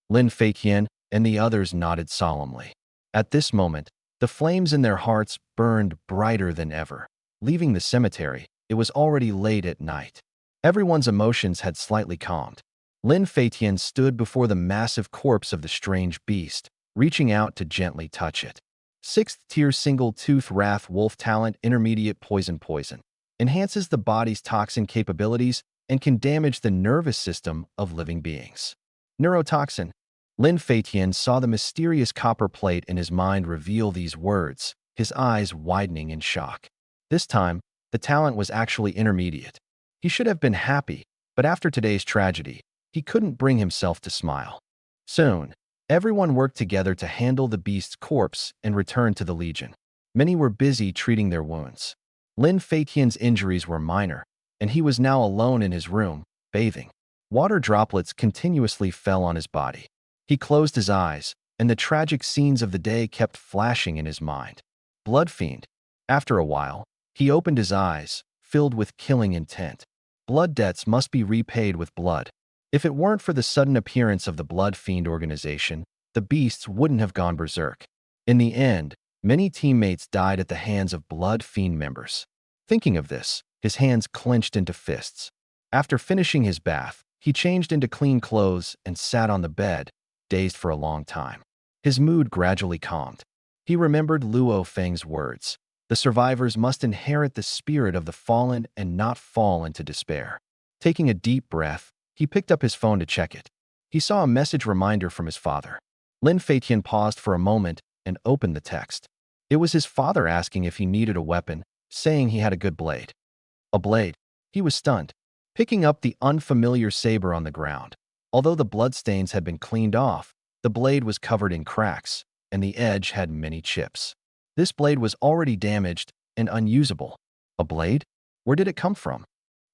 Lin Feitian and the others nodded solemnly. At this moment, the flames in their hearts burned brighter than ever. Leaving the cemetery, it was already late at night. Everyone's emotions had slightly calmed. Lin Feitian stood before the massive corpse of the strange beast, reaching out to gently touch it. 6th tier single-tooth wrath wolf talent intermediate poison. Enhances the body's toxin capabilities and can damage the nervous system of living beings. Neurotoxin. Lin Feitian saw the mysterious copper plate in his mind reveal these words, his eyes widening in shock. This time, the talent was actually intermediate. He should have been happy, But after today's tragedy, he couldn't bring himself to smile. Soon, everyone worked together to handle the beast's corpse and return to the Legion. Many were busy treating their wounds. Lin Feiqian's injuries were minor, and he was now alone in his room, bathing. Water droplets continuously fell on his body. He closed his eyes, and the tragic scenes of the day kept flashing in his mind. Blood fiend. After a while, he opened his eyes, filled with killing intent. Blood debts must be repaid with blood. If it weren't for the sudden appearance of the Blood Fiend organization, the beasts wouldn't have gone berserk. In the end, many teammates died at the hands of Blood Fiend members. Thinking of this, his hands clenched into fists. After finishing his bath, he changed into clean clothes and sat on the bed, dazed for a long time. His mood gradually calmed. He remembered Luo Feng's words. The survivors must inherit the spirit of the fallen and not fall into despair. Taking a deep breath, he picked up his phone to check it. He saw a message reminder from his father. Lin Feiqian paused for a moment and opened the text. It was his father asking if he needed a weapon, saying he had a good blade. A blade? He was stunned, picking up the unfamiliar saber on the ground. Although the bloodstains had been cleaned off, the blade was covered in cracks, and the edge had many chips. This blade was already damaged and unusable. A blade? Where did it come from?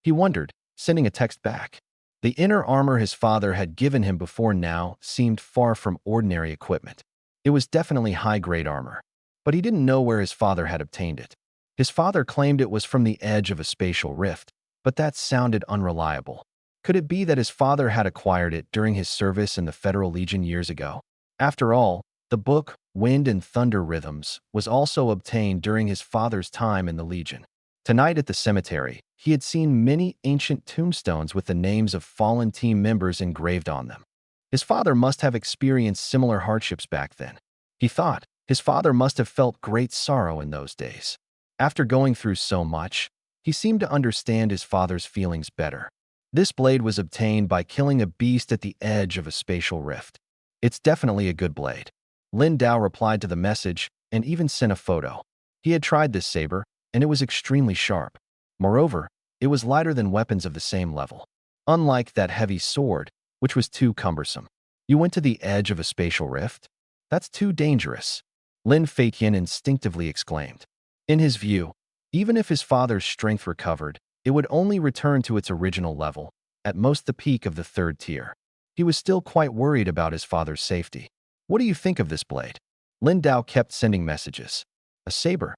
He wondered, sending a text back. The inner armor his father had given him before now seemed far from ordinary equipment. It was definitely high-grade armor, but he didn't know where his father had obtained it. His father claimed it was from the edge of a spatial rift, but that sounded unreliable. Could it be that his father had acquired it during his service in the Federal Legion years ago? After all, the book, Wind and Thunder Rhythms, was also obtained during his father's time in the Legion. Tonight at the cemetery, he had seen many ancient tombstones with the names of fallen team members engraved on them. His father must have experienced similar hardships back then. He thought his father must have felt great sorrow in those days. After going through so much, he seemed to understand his father's feelings better. This blade was obtained by killing a beast at the edge of a spatial rift. It's definitely a good blade. Lin Dao replied to the message and even sent a photo. He had tried this saber, and it was extremely sharp. Moreover, it was lighter than weapons of the same level. Unlike that heavy sword, which was too cumbersome. You went to the edge of a spatial rift? That's too dangerous. Lin Feiqian instinctively exclaimed. In his view, even if his father's strength recovered, it would only return to its original level, at most the peak of the 3rd tier. He was still quite worried about his father's safety. What do you think of this blade? Lin Dao kept sending messages. A saber.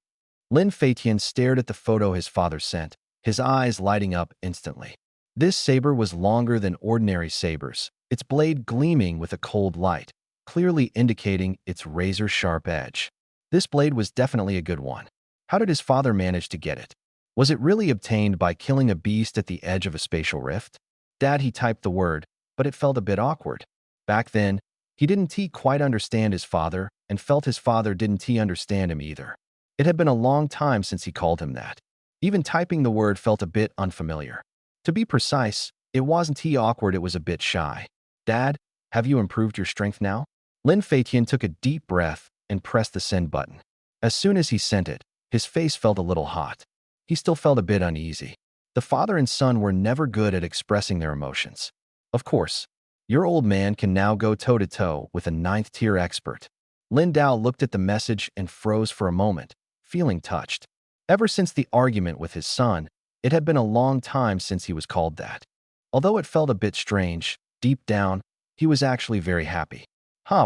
Lin Feiqian stared at the photo his father sent, his eyes lighting up instantly. This saber was longer than ordinary sabers, its blade gleaming with a cold light, clearly indicating its razor-sharp edge. This blade was definitely a good one. How did his father manage to get it? Was it really obtained by killing a beast at the edge of a spatial rift? Dad, he typed the word, but it felt a bit awkward. Back then, he didn't quite understand his father and felt his father didn't understand him either. It had been a long time since he called him that. Even typing the word felt a bit unfamiliar. To be precise, it wasn't awkward, it was a bit shy. Dad, have you improved your strength now? Lin Feiqian took a deep breath and pressed the send button. As soon as he sent it, his face felt a little hot. He still felt a bit uneasy. The father and son were never good at expressing their emotions. Of course, your old man can now go toe-to-toe with a 9th tier expert. Lin Dao looked at the message and froze for a moment, feeling touched. Ever since the argument with his son, it had been a long time since he was called that. Although it felt a bit strange, deep down, he was actually very happy.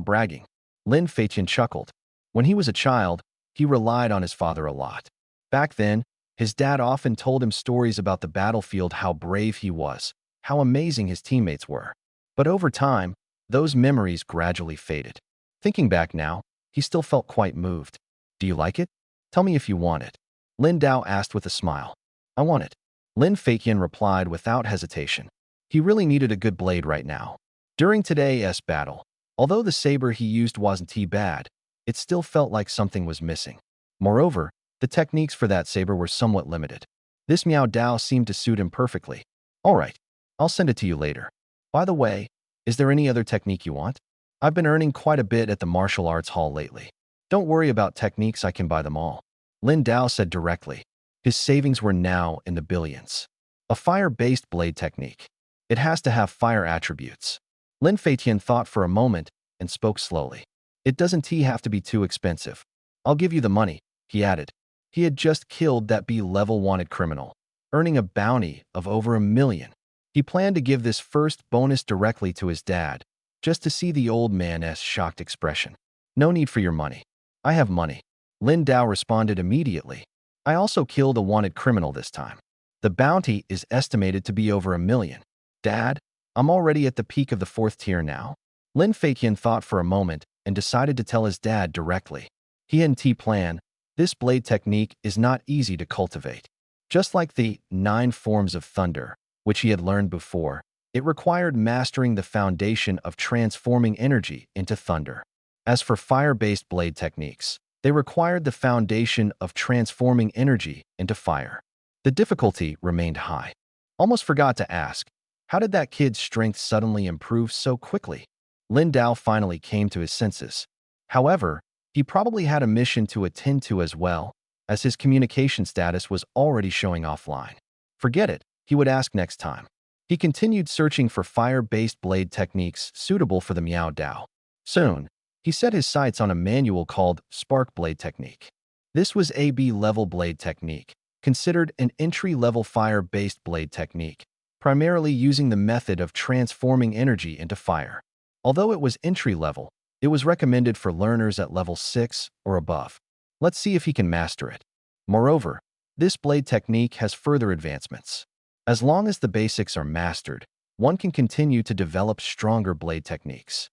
Bragging. Lin Feiqian chuckled. When he was a child, he relied on his father a lot. Back then, his dad often told him stories about the battlefield, how brave he was, how amazing his teammates were. But over time, those memories gradually faded. Thinking back now, he still felt quite moved. Do you like it? Tell me if you want it. Lin Dao asked with a smile. I want it. Lin Feiqian replied without hesitation. He really needed a good blade right now. During today's battle, although the saber he used wasn't bad, it still felt like something was missing. Moreover, the techniques for that saber were somewhat limited. This Miao Dao seemed to suit him perfectly. All right, I'll send it to you later. By the way, is there any other technique you want? I've been earning quite a bit at the martial arts hall lately. Don't worry about techniques, I can buy them all. Lin Dao said directly. His savings were now in the billions. A fire-based blade technique. It has to have fire attributes. Lin Feitian thought for a moment and spoke slowly. It doesn't have to be too expensive. I'll give you the money, he added. He had just killed that B-level wanted criminal, earning a bounty of over $1 million. He planned to give this first bonus directly to his dad, just to see the old man's shocked expression. No need for your money. I have money. Lin Dao responded immediately. I also killed a wanted criminal this time. The bounty is estimated to be over $1 million. Dad, I'm already at the peak of the 4th tier now. Lin Feitian thought for a moment and decided to tell his dad directly. He and T plan, this blade technique is not easy to cultivate. Just like the 9 forms of thunder, which he had learned before, it required mastering the foundation of transforming energy into thunder. As for fire-based blade techniques, they required the foundation of transforming energy into fire. The difficulty remained high. Almost forgot to ask, how did that kid's strength suddenly improve so quickly? Lin Dao finally came to his senses. However, he probably had a mission to attend to as well, as his communication status was already showing offline. Forget it, he would ask next time. He continued searching for fire-based blade techniques suitable for the Miao Dao. Soon, he set his sights on a manual called Spark Blade Technique. This was a B-level blade technique, considered an entry-level fire-based blade technique, primarily using the method of transforming energy into fire. Although it was entry-level, it was recommended for learners at level 6 or above. Let's see if he can master it. Moreover, this blade technique has further advancements. As long as the basics are mastered, one can continue to develop stronger blade techniques.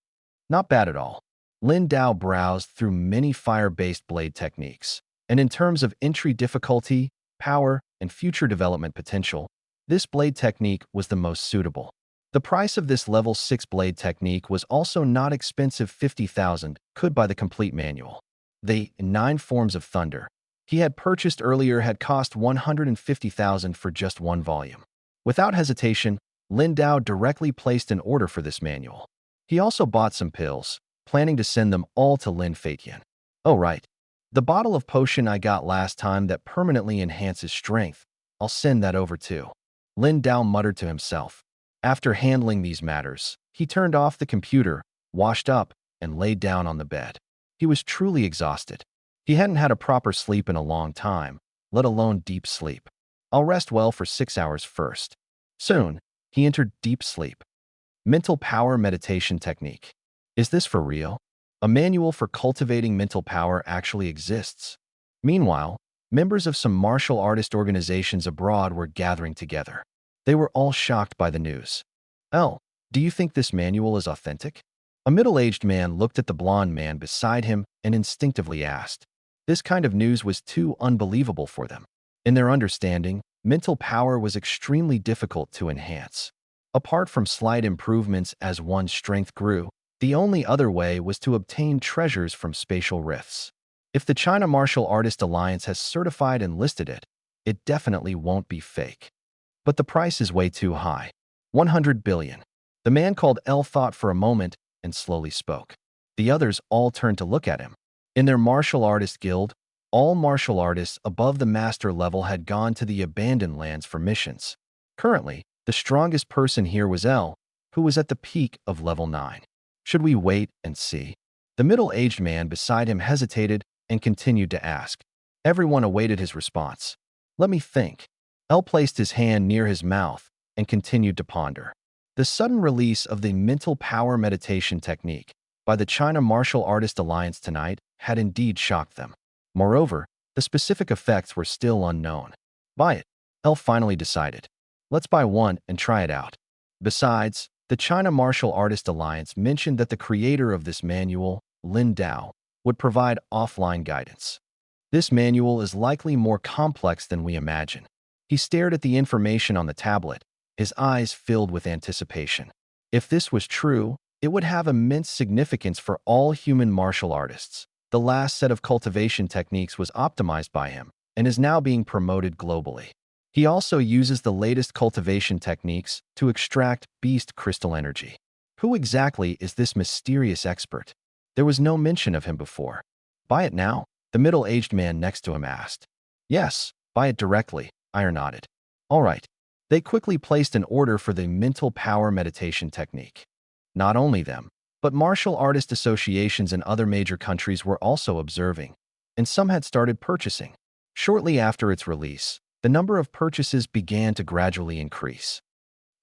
Not bad at all. Lin Dao browsed through many fire-based blade techniques, and in terms of entry difficulty, power, and future development potential, this blade technique was the most suitable. The price of this level 6 blade technique was also not expensive, 50,000, could buy the complete manual. The 9 forms of thunder he had purchased earlier had cost 150,000 for just one volume. Without hesitation, Lin Dao directly placed an order for this manual. He also bought some pills, planning to send them all to Lin Feitian. Oh right, the bottle of potion I got last time that permanently enhances strength, I'll send that over too. Lin Dao muttered to himself. After handling these matters, he turned off the computer, washed up, and laid down on the bed. He was truly exhausted. He hadn't had a proper sleep in a long time, let alone deep sleep. I'll rest well for 6 hours first. Soon, he entered deep sleep. Mental power meditation technique. Is this for real? A manual for cultivating mental power actually exists. Meanwhile, members of some martial artist organizations abroad were gathering together. They were all shocked by the news. "El, do you think this manual is authentic?" A middle-aged man looked at the blonde man beside him and instinctively asked. This kind of news was too unbelievable for them. In their understanding, mental power was extremely difficult to enhance. Apart from slight improvements as one's strength grew, the only other way was to obtain treasures from spatial rifts. If the China Martial Artist Alliance has certified and listed it, it definitely won't be fake. But the price is way too high. 100 billion. The man called El thought for a moment and slowly spoke. The others all turned to look at him. In their martial artist guild, all martial artists above the master level had gone to the abandoned lands for missions. Currently, the strongest person here was El, who was at the peak of level 9. Should we wait and see? The middle-aged man beside him hesitated and continued to ask. Everyone awaited his response. Let me think. El placed his hand near his mouth and continued to ponder. The sudden release of the mental power meditation technique by the China Martial Artist Alliance tonight had indeed shocked them. Moreover, the specific effects were still unknown. Buy it, El finally decided. Let's buy one and try it out. Besides, the China Martial Artist Alliance mentioned that the creator of this manual, Lin Dao, would provide offline guidance. This manual is likely more complex than we imagine. He stared at the information on the tablet, his eyes filled with anticipation. If this was true, it would have immense significance for all human martial artists. The last set of cultivation techniques was optimized by him and is now being promoted globally. He also uses the latest cultivation techniques to extract beast crystal energy. Who exactly is this mysterious expert? There was no mention of him before. Buy it now? The middle-aged man next to him asked. Yes, buy it directly, Iron nodded. All right. They quickly placed an order for the mental power meditation technique. Not only them, but martial artist associations in other major countries were also observing, and some had started purchasing. Shortly after its release, the number of purchases began to gradually increase.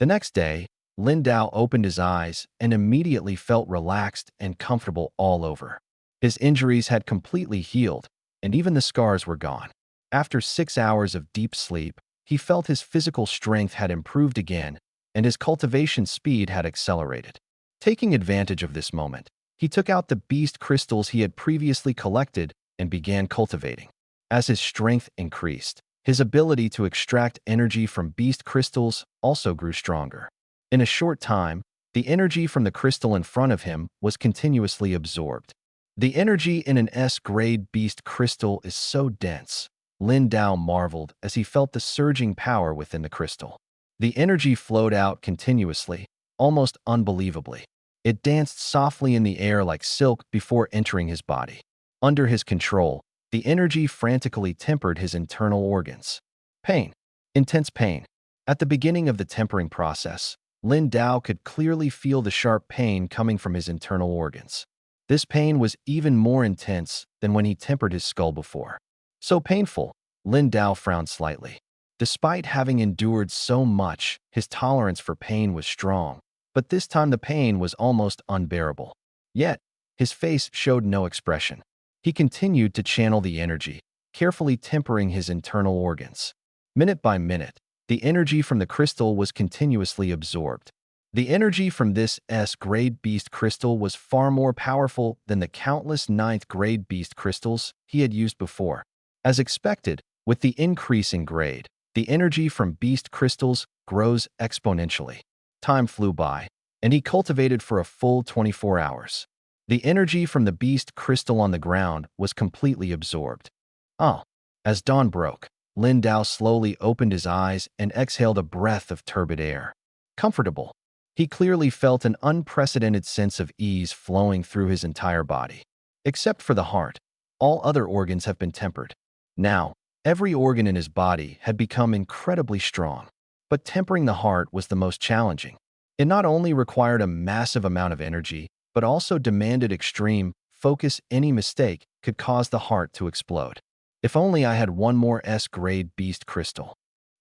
The next day, Lin Dao opened his eyes and immediately felt relaxed and comfortable all over. His injuries had completely healed, and even the scars were gone. After 6 hours of deep sleep, he felt his physical strength had improved again, and his cultivation speed had accelerated. Taking advantage of this moment, he took out the beast crystals he had previously collected and began cultivating. As his strength increased, his ability to extract energy from beast crystals also grew stronger. In a short time, the energy from the crystal in front of him was continuously absorbed. The energy in an S-grade beast crystal is so dense, Lin Dao marveled as he felt the surging power within the crystal. The energy flowed out continuously, almost unbelievably. It danced softly in the air like silk before entering his body. Under his control, the energy frantically tempered his internal organs. Pain. Intense pain. At the beginning of the tempering process, Lin Dao could clearly feel the sharp pain coming from his internal organs. This pain was even more intense than when he tempered his skull before. So painful, Lin Dao frowned slightly. Despite having endured so much, his tolerance for pain was strong, but this time the pain was almost unbearable. Yet, his face showed no expression. He continued to channel the energy, carefully tempering his internal organs. Minute by minute, the energy from the crystal was continuously absorbed. The energy from this S-grade beast crystal was far more powerful than the countless 9th-grade beast crystals he had used before. As expected, with the increase in grade, the energy from beast crystals grows exponentially. Time flew by, and he cultivated for a full 24 hours. The energy from the beast crystal on the ground was completely absorbed. As dawn broke, Lin Dao slowly opened his eyes and exhaled a breath of turbid air. Comfortable. He clearly felt an unprecedented sense of ease flowing through his entire body. Except for the heart, all other organs have been tempered. Now, every organ in his body had become incredibly strong. But tempering the heart was the most challenging. It not only required a massive amount of energy, but also demanded extreme focus. Any mistake could cause the heart to explode. If only I had one more S-grade beast crystal.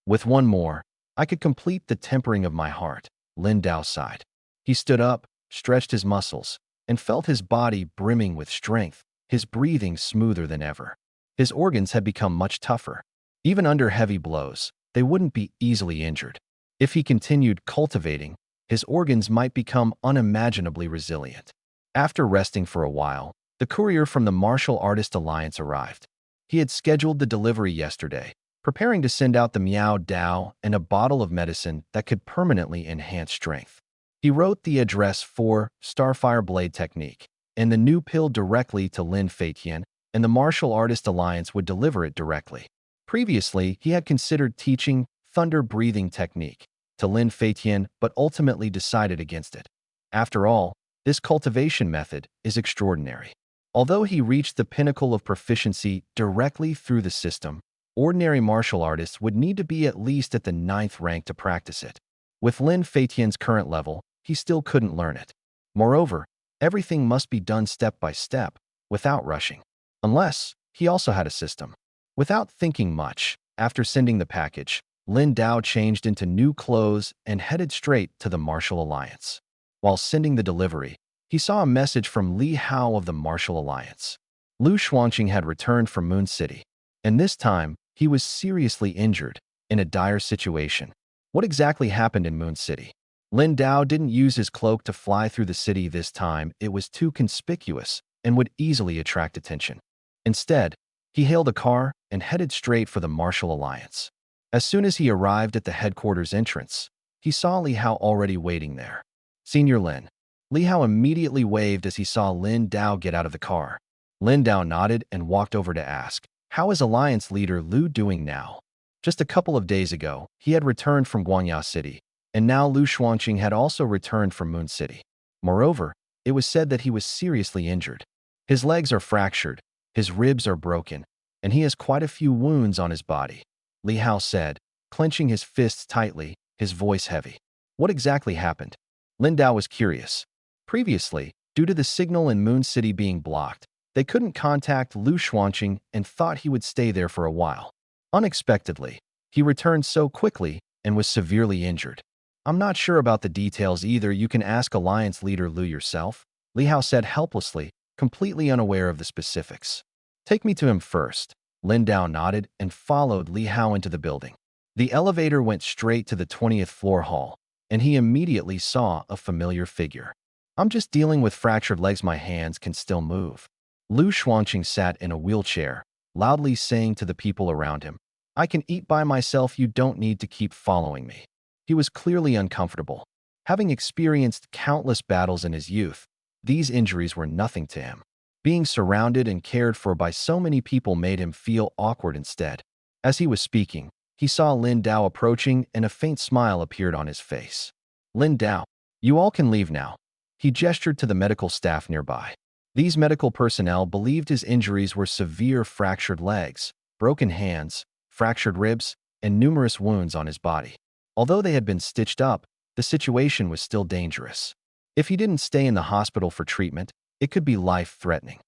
With one more, I could complete the tempering of my heart, Lin Dao sighed. He stood up, stretched his muscles, and felt his body brimming with strength, his breathing smoother than ever. His organs had become much tougher. Even under heavy blows, they wouldn't be easily injured. If he continued cultivating, his organs might become unimaginably resilient. After resting for a while, the courier from the Martial Artist Alliance arrived. He had scheduled the delivery yesterday, preparing to send out the Miao Dao and a bottle of medicine that could permanently enhance strength. He wrote the address for Starfire Blade Technique and the new pill directly to Lin Feitian, and the Martial Artist Alliance would deliver it directly. Previously, he had considered teaching Thunder Breathing Technique to Lin Feitian, but ultimately decided against it. After all, this cultivation method is extraordinary. Although he reached the pinnacle of proficiency directly through the system, ordinary martial artists would need to be at least at the 9th rank to practice it. With Lin Feitian's current level, he still couldn't learn it. Moreover, everything must be done step by step, without rushing. Unless, he also had a system. Without thinking much, after sending the package, Lin Dao changed into new clothes and headed straight to the Martial Alliance. While sending the delivery, he saw a message from Li Hao of the Martial Alliance. Lu Xuanqing had returned from Moon City, and this time, he was seriously injured, in a dire situation. What exactly happened in Moon City? Lin Dao didn't use his cloak to fly through the city this time. It was too conspicuous and would easily attract attention. Instead, he hailed a car and headed straight for the Martial Alliance. As soon as he arrived at the headquarters entrance, he saw Li Hao already waiting there. "Senior Lin." Li Hao immediately waved as he saw Lin Dao get out of the car. Lin Dao nodded and walked over to ask, "How is Alliance leader Lu doing now?" Just a couple of days ago, he had returned from Guangya City, and now Lu Xuanqing had also returned from Moon City. Moreover, it was said that he was seriously injured. His legs are fractured, his ribs are broken, and he has quite a few wounds on his body, Li Hao said, clenching his fists tightly, his voice heavy. What exactly happened? Lin Dao was curious. Previously, due to the signal in Moon City being blocked, they couldn't contact Lu Xuanqing and thought he would stay there for a while. Unexpectedly, he returned so quickly and was severely injured. I'm not sure about the details either. You can ask Alliance leader Lu yourself, Li Hao said helplessly, completely unaware of the specifics. Take me to him first. Lin Dao nodded and followed Li Hao into the building. The elevator went straight to the 20th floor hall, and he immediately saw a familiar figure. I'm just dealing with fractured legs. My hands can still move. Lu Xuanqing sat in a wheelchair, loudly saying to the people around him, I can eat by myself. You don't need to keep following me. He was clearly uncomfortable. Having experienced countless battles in his youth, these injuries were nothing to him. Being surrounded and cared for by so many people made him feel awkward instead. As he was speaking, he saw Lin Dao approaching and a faint smile appeared on his face. Lin Dao, you all can leave now. He gestured to the medical staff nearby. These medical personnel believed his injuries were severe: fractured legs, broken hands, fractured ribs, and numerous wounds on his body. Although they had been stitched up, the situation was still dangerous. If he didn't stay in the hospital for treatment, it could be life-threatening.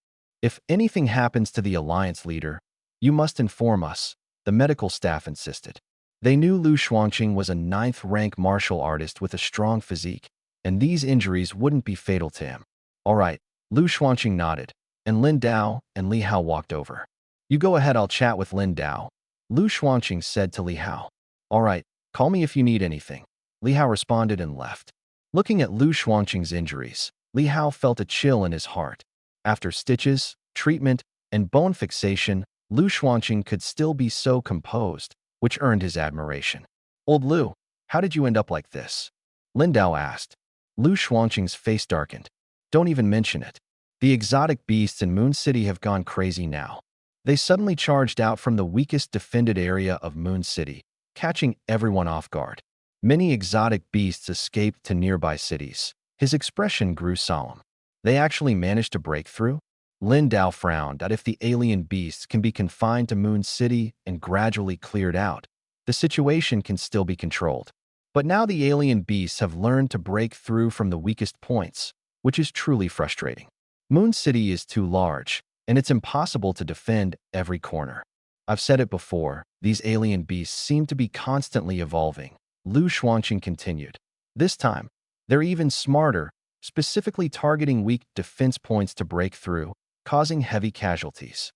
If anything happens to the Alliance leader, you must inform us, the medical staff insisted. They knew Lu Xuanqing was a 9th-rank martial artist with a strong physique, and these injuries wouldn't be fatal to him. All right, Lu Xuanqing nodded, and Lin Dao and Li Hao walked over. You go ahead, I'll chat with Lin Dao, Lu Xuanqing said to Li Hao. All right, call me if you need anything. Li Hao responded and left. Looking at Lu Xuanqing's injuries, Li Hao felt a chill in his heart. After stitches, treatment, and bone fixation, Lu Xuanqing could still be so composed, which earned his admiration. Old Lu, how did you end up like this? Lin Dao asked. Lu Xuanqing's face darkened. Don't even mention it. The exotic beasts in Moon City have gone crazy now. They suddenly charged out from the weakest defended area of Moon City, catching everyone off guard. Many exotic beasts escaped to nearby cities. His expression grew solemn. They actually managed to break through? Lin Dao frowned that if the alien beasts can be confined to Moon City and gradually cleared out, the situation can still be controlled. But now the alien beasts have learned to break through from the weakest points, which is truly frustrating. Moon City is too large, and it's impossible to defend every corner. I've said it before, these alien beasts seem to be constantly evolving, Lu Xuanqing continued. This time, they're even smarter, specifically targeting weak defense points to break through, causing heavy casualties.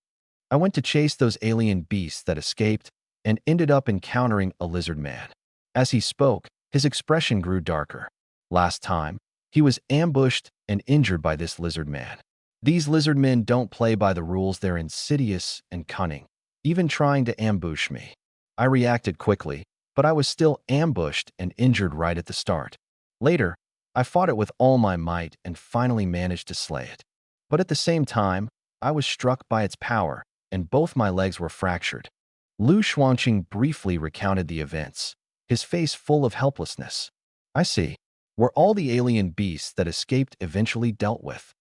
I went to chase those alien beasts that escaped and ended up encountering a lizard man. As he spoke, his expression grew darker. Last time, he was ambushed and injured by this lizard man. These lizard men don't play by the rules. They're insidious and cunning, even trying to ambush me. I reacted quickly, but I was still ambushed and injured right at the start. Later, I fought it with all my might and finally managed to slay it. But at the same time, I was struck by its power, and both my legs were fractured. Lu Xuanqing briefly recounted the events, his face full of helplessness. I see. Were all the alien beasts that escaped eventually dealt with?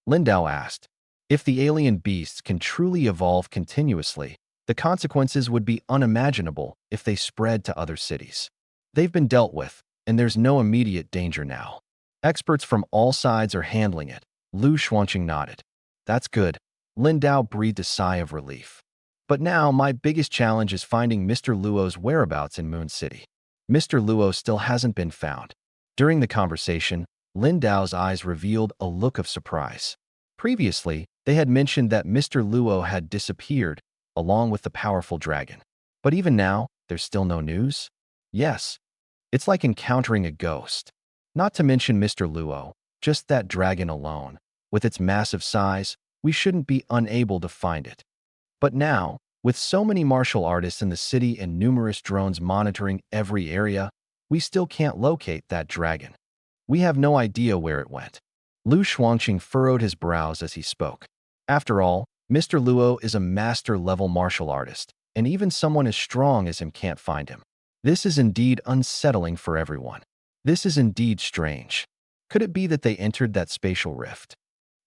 Lin Dao asked. If the alien beasts can truly evolve continuously, the consequences would be unimaginable if they spread to other cities. They've been dealt with, and there's no immediate danger now. Experts from all sides are handling it. Lu Xuanqing nodded. That's good. Lin Dao breathed a sigh of relief. But now my biggest challenge is finding Mr. Luo's whereabouts in Moon City. Mr. Luo still hasn't been found. During the conversation, Lin Dao's eyes revealed a look of surprise. Previously, they had mentioned that Mr. Luo had disappeared, along with the powerful dragon. But even now, there's still no news? Yes. It's like encountering a ghost. Not to mention Mr. Luo, just that dragon alone. With its massive size, we shouldn't be unable to find it. But now, with so many martial artists in the city and numerous drones monitoring every area, we still can't locate that dragon. We have no idea where it went. Lu Xuanqing furrowed his brows as he spoke. After all, Mr. Luo is a master-level martial artist, and even someone as strong as him can't find him. This is indeed unsettling for everyone. This is indeed strange. Could it be that they entered that spatial rift?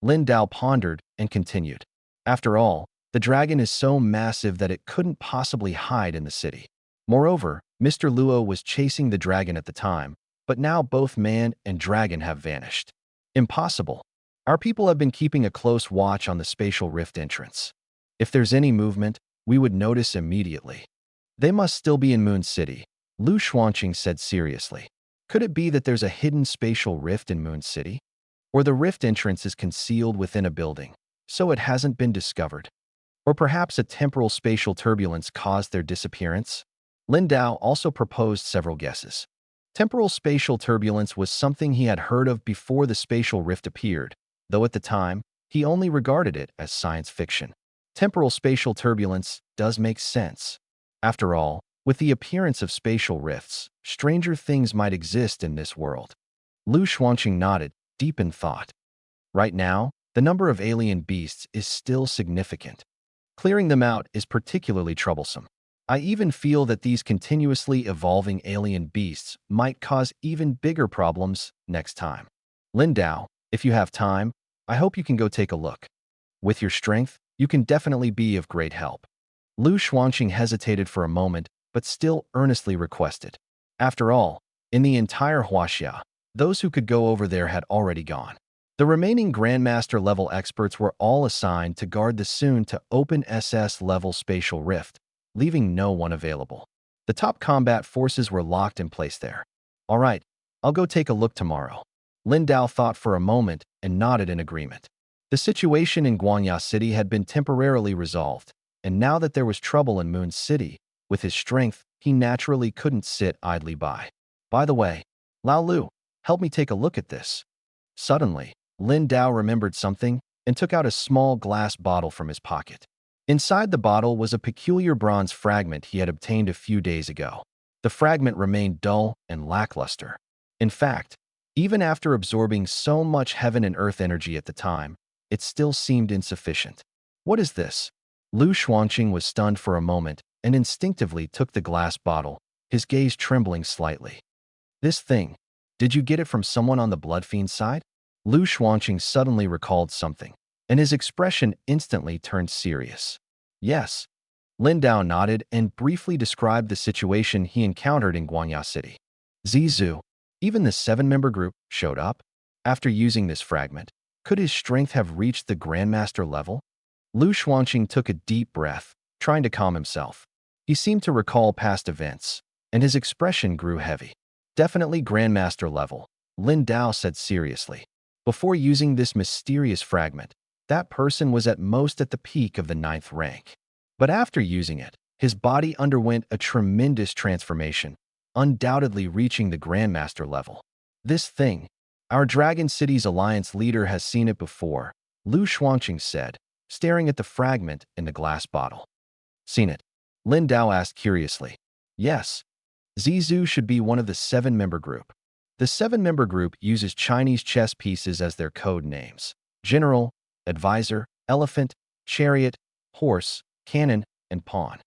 Lin Dao pondered and continued. After all, the dragon is so massive that it couldn't possibly hide in the city. Moreover, Mr. Luo was chasing the dragon at the time, but now both man and dragon have vanished. Impossible. Our people have been keeping a close watch on the spatial rift entrance. If there's any movement, we would notice immediately. They must still be in Moon City, Lu Xuanqing said seriously. Could it be that there's a hidden spatial rift in Moon City? Or the rift entrance is concealed within a building, so it hasn't been discovered? Or perhaps a temporal spatial turbulence caused their disappearance? Lin Dao also proposed several guesses. Temporal spatial turbulence was something he had heard of before the spatial rift appeared, though at the time, he only regarded it as science fiction. Temporal spatial turbulence does make sense. After all, with the appearance of spatial rifts, stranger things might exist in this world. Lu Xuanqing nodded, deep in thought. Right now, the number of alien beasts is still significant. Clearing them out is particularly troublesome. I even feel that these continuously evolving alien beasts might cause even bigger problems next time. Lin Dao, if you have time, I hope you can go take a look. With your strength, you can definitely be of great help. Lu Xuanqing hesitated for a moment, but still earnestly requested. After all, in the entire Huaxia, those who could go over there had already gone. The remaining Grandmaster-level experts were all assigned to guard the soon-to-open SS-level spatial rift, leaving no one available. The top combat forces were locked in place there. All right, I'll go take a look tomorrow. Lin Dao thought for a moment and nodded in agreement. The situation in Guanya City had been temporarily resolved, and now that there was trouble in Moon City, with his strength, he naturally couldn't sit idly by. By the way, Lao Lu, help me take a look at this. Suddenly, Lin Dao remembered something and took out a small glass bottle from his pocket. Inside the bottle was a peculiar bronze fragment he had obtained a few days ago. The fragment remained dull and lackluster. In fact, even after absorbing so much heaven and earth energy at the time, it still seemed insufficient. What is this? Lu Xuanqing was stunned for a moment and instinctively took the glass bottle, his gaze trembling slightly. This thing, did you get it from someone on the Blood Fiend side? Lu Xuanqing suddenly recalled something, and his expression instantly turned serious. Yes. Lin Dao nodded and briefly described the situation he encountered in Guanya City. Zizhu, even the 7-member group, showed up. After using this fragment, could his strength have reached the Grandmaster level? Lu Xuanqing took a deep breath, trying to calm himself. He seemed to recall past events, and his expression grew heavy. Definitely Grandmaster level, Lin Dao said seriously. Before using this mysterious fragment, that person was at most at the peak of the 9th rank. But after using it, his body underwent a tremendous transformation, undoubtedly reaching the Grandmaster level. This thing, our Dragon City's alliance leader has seen it before, Lu Xuanqing said, staring at the fragment in the glass bottle. Seen it? Lin Dao asked curiously. Yes. Zizhu should be one of the 7-member group. The 7-member group uses Chinese chess pieces as their code names: General, Advisor, Elephant, Chariot, Horse, Cannon, and Pawn.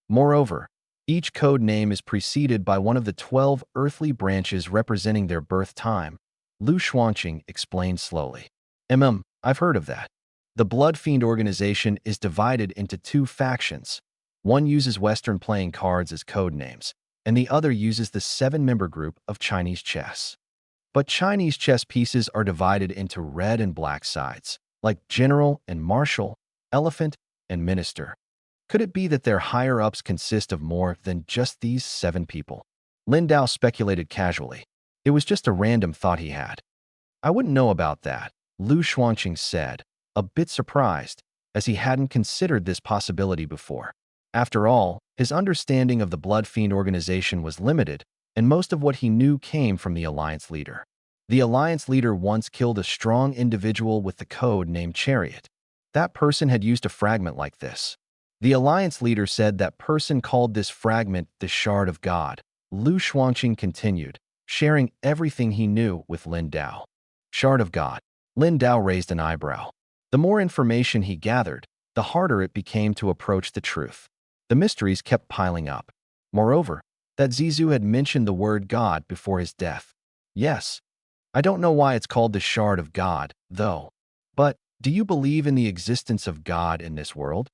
Moreover, each code name is preceded by one of the 12 earthly branches representing their birth time, Lu Xuanqing explained slowly. I've heard of that. The Blood Fiend organization is divided into 2 factions. One uses Western playing cards as code names, and the other uses the 7-member group of Chinese chess. But Chinese chess pieces are divided into red and black sides, like General and Marshal, Elephant and Minister. Could it be that their higher-ups consist of more than just these 7 people? Lin Dao speculated casually. It was just a random thought he had. I wouldn't know about that, Lu Xuanqing said, a bit surprised, as he hadn't considered this possibility before. After all, his understanding of the Blood Fiend organization was limited, and most of what he knew came from the Alliance leader. The Alliance leader once killed a strong individual with the code named Chariot. That person had used a fragment like this. The Alliance leader said that person called this fragment the Shard of God. Lu Xuanqing continued, sharing everything he knew with Lin Dao. Shard of God. Lin Dao raised an eyebrow. The more information he gathered, the harder it became to approach the truth. The mysteries kept piling up. Moreover, that Zizhu had mentioned the word God before his death. Yes. I don't know why it's called the Shard of God, though. But, do you believe in the existence of God in this world?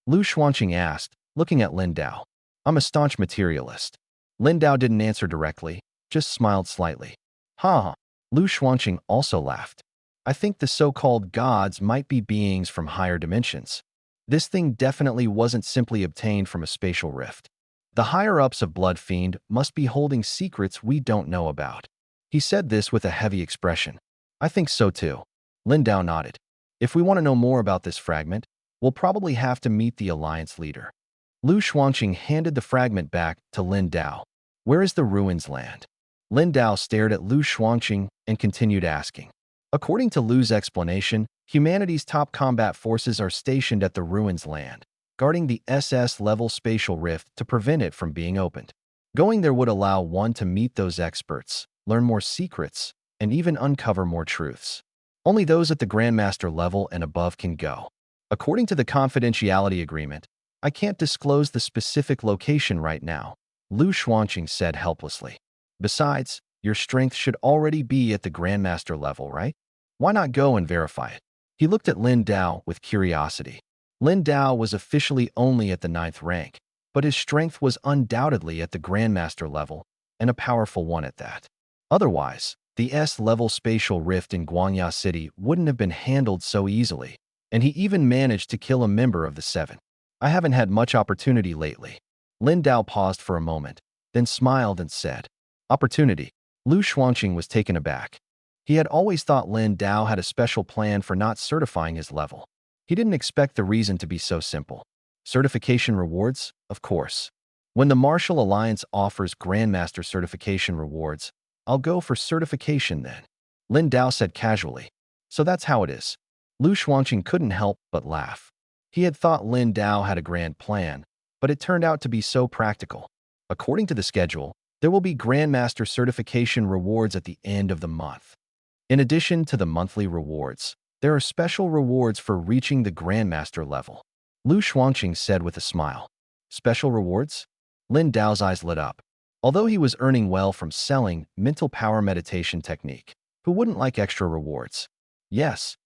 Lu Xuanqing asked, looking at Lin Dao. I'm a staunch materialist. Lin Dao didn't answer directly, just smiled slightly. Ha! Lu Xuanqing also laughed. I think the so-called gods might be beings from higher dimensions. This thing definitely wasn't simply obtained from a spatial rift. The higher-ups of Blood Fiend must be holding secrets we don't know about. He said this with a heavy expression. I think so too. Lin Dao nodded. If we want to know more about this fragment, we'll probably have to meet the Alliance leader. Lu Xuanqing handed the fragment back to Lin Dao. Where is the ruins land? Lin Dao stared at Lu Xuanqing and continued asking. According to Lu's explanation, humanity's top combat forces are stationed at the ruins land, guarding the SS-level spatial rift to prevent it from being opened. Going there would allow one to meet those experts, learn more secrets, and even uncover more truths. Only those at the Grandmaster level and above can go. According to the confidentiality agreement, I can't disclose the specific location right now, Lu Xuanqing said helplessly. Besides, your strength should already be at the Grandmaster level, right? Why not go and verify it? He looked at Lin Dao with curiosity. Lin Dao was officially only at the 9th rank, but his strength was undoubtedly at the Grandmaster level, and a powerful one at that. Otherwise, the S-level spatial rift in Guangya City wouldn't have been handled so easily, and he even managed to kill a member of the 7. I haven't had much opportunity lately. Lin Dao paused for a moment, then smiled and said, Opportunity. Lu Xuanqing was taken aback. He had always thought Lin Dao had a special plan for not certifying his level. He didn't expect the reason to be so simple. Certification rewards? Of course. When the Martial Alliance offers Grandmaster certification rewards, I'll go for certification then. Lin Dao said casually. So that's how it is. Lu Xuanqing couldn't help but laugh. He had thought Lin Dao had a grand plan, but it turned out to be so practical. According to the schedule, there will be Grandmaster certification rewards at the end of the month. In addition to the monthly rewards, there are special rewards for reaching the Grandmaster level. Lu Xuanqing said with a smile. Special rewards? Lin Dao's eyes lit up. Although he was earning well from selling mental power meditation technique, who wouldn't like extra rewards? Yes,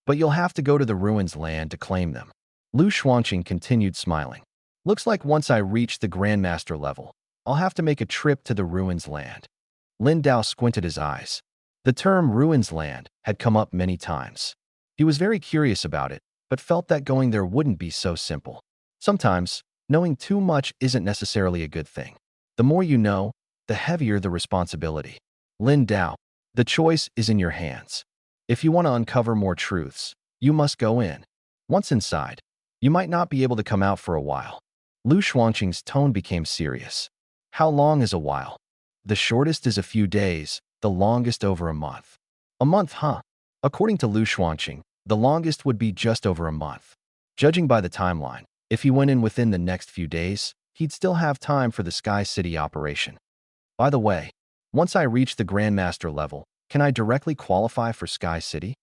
but you'll have to go to the ruins land to claim them. Lu Xuanqing continued smiling. Looks like once I reach the Grandmaster level, I'll have to make a trip to the ruins land. Lin Dao squinted his eyes. The term ruins land had come up many times. He was very curious about it, but felt that going there wouldn't be so simple. Sometimes, knowing too much isn't necessarily a good thing. The more you know, the heavier the responsibility. Lin Dao, the choice is in your hands. If you want to uncover more truths, you must go in. Once inside, you might not be able to come out for a while. Lu Xuanqing's tone became serious. How long is a while? The shortest is a few days, the longest over a month. A month, huh? According to Lu Xuanqing, the longest would be just over a month. Judging by the timeline, if he went in within the next few days, he'd still have time for the Sky City operation. By the way, once I reach the Grandmaster level, can I directly qualify for Sky City?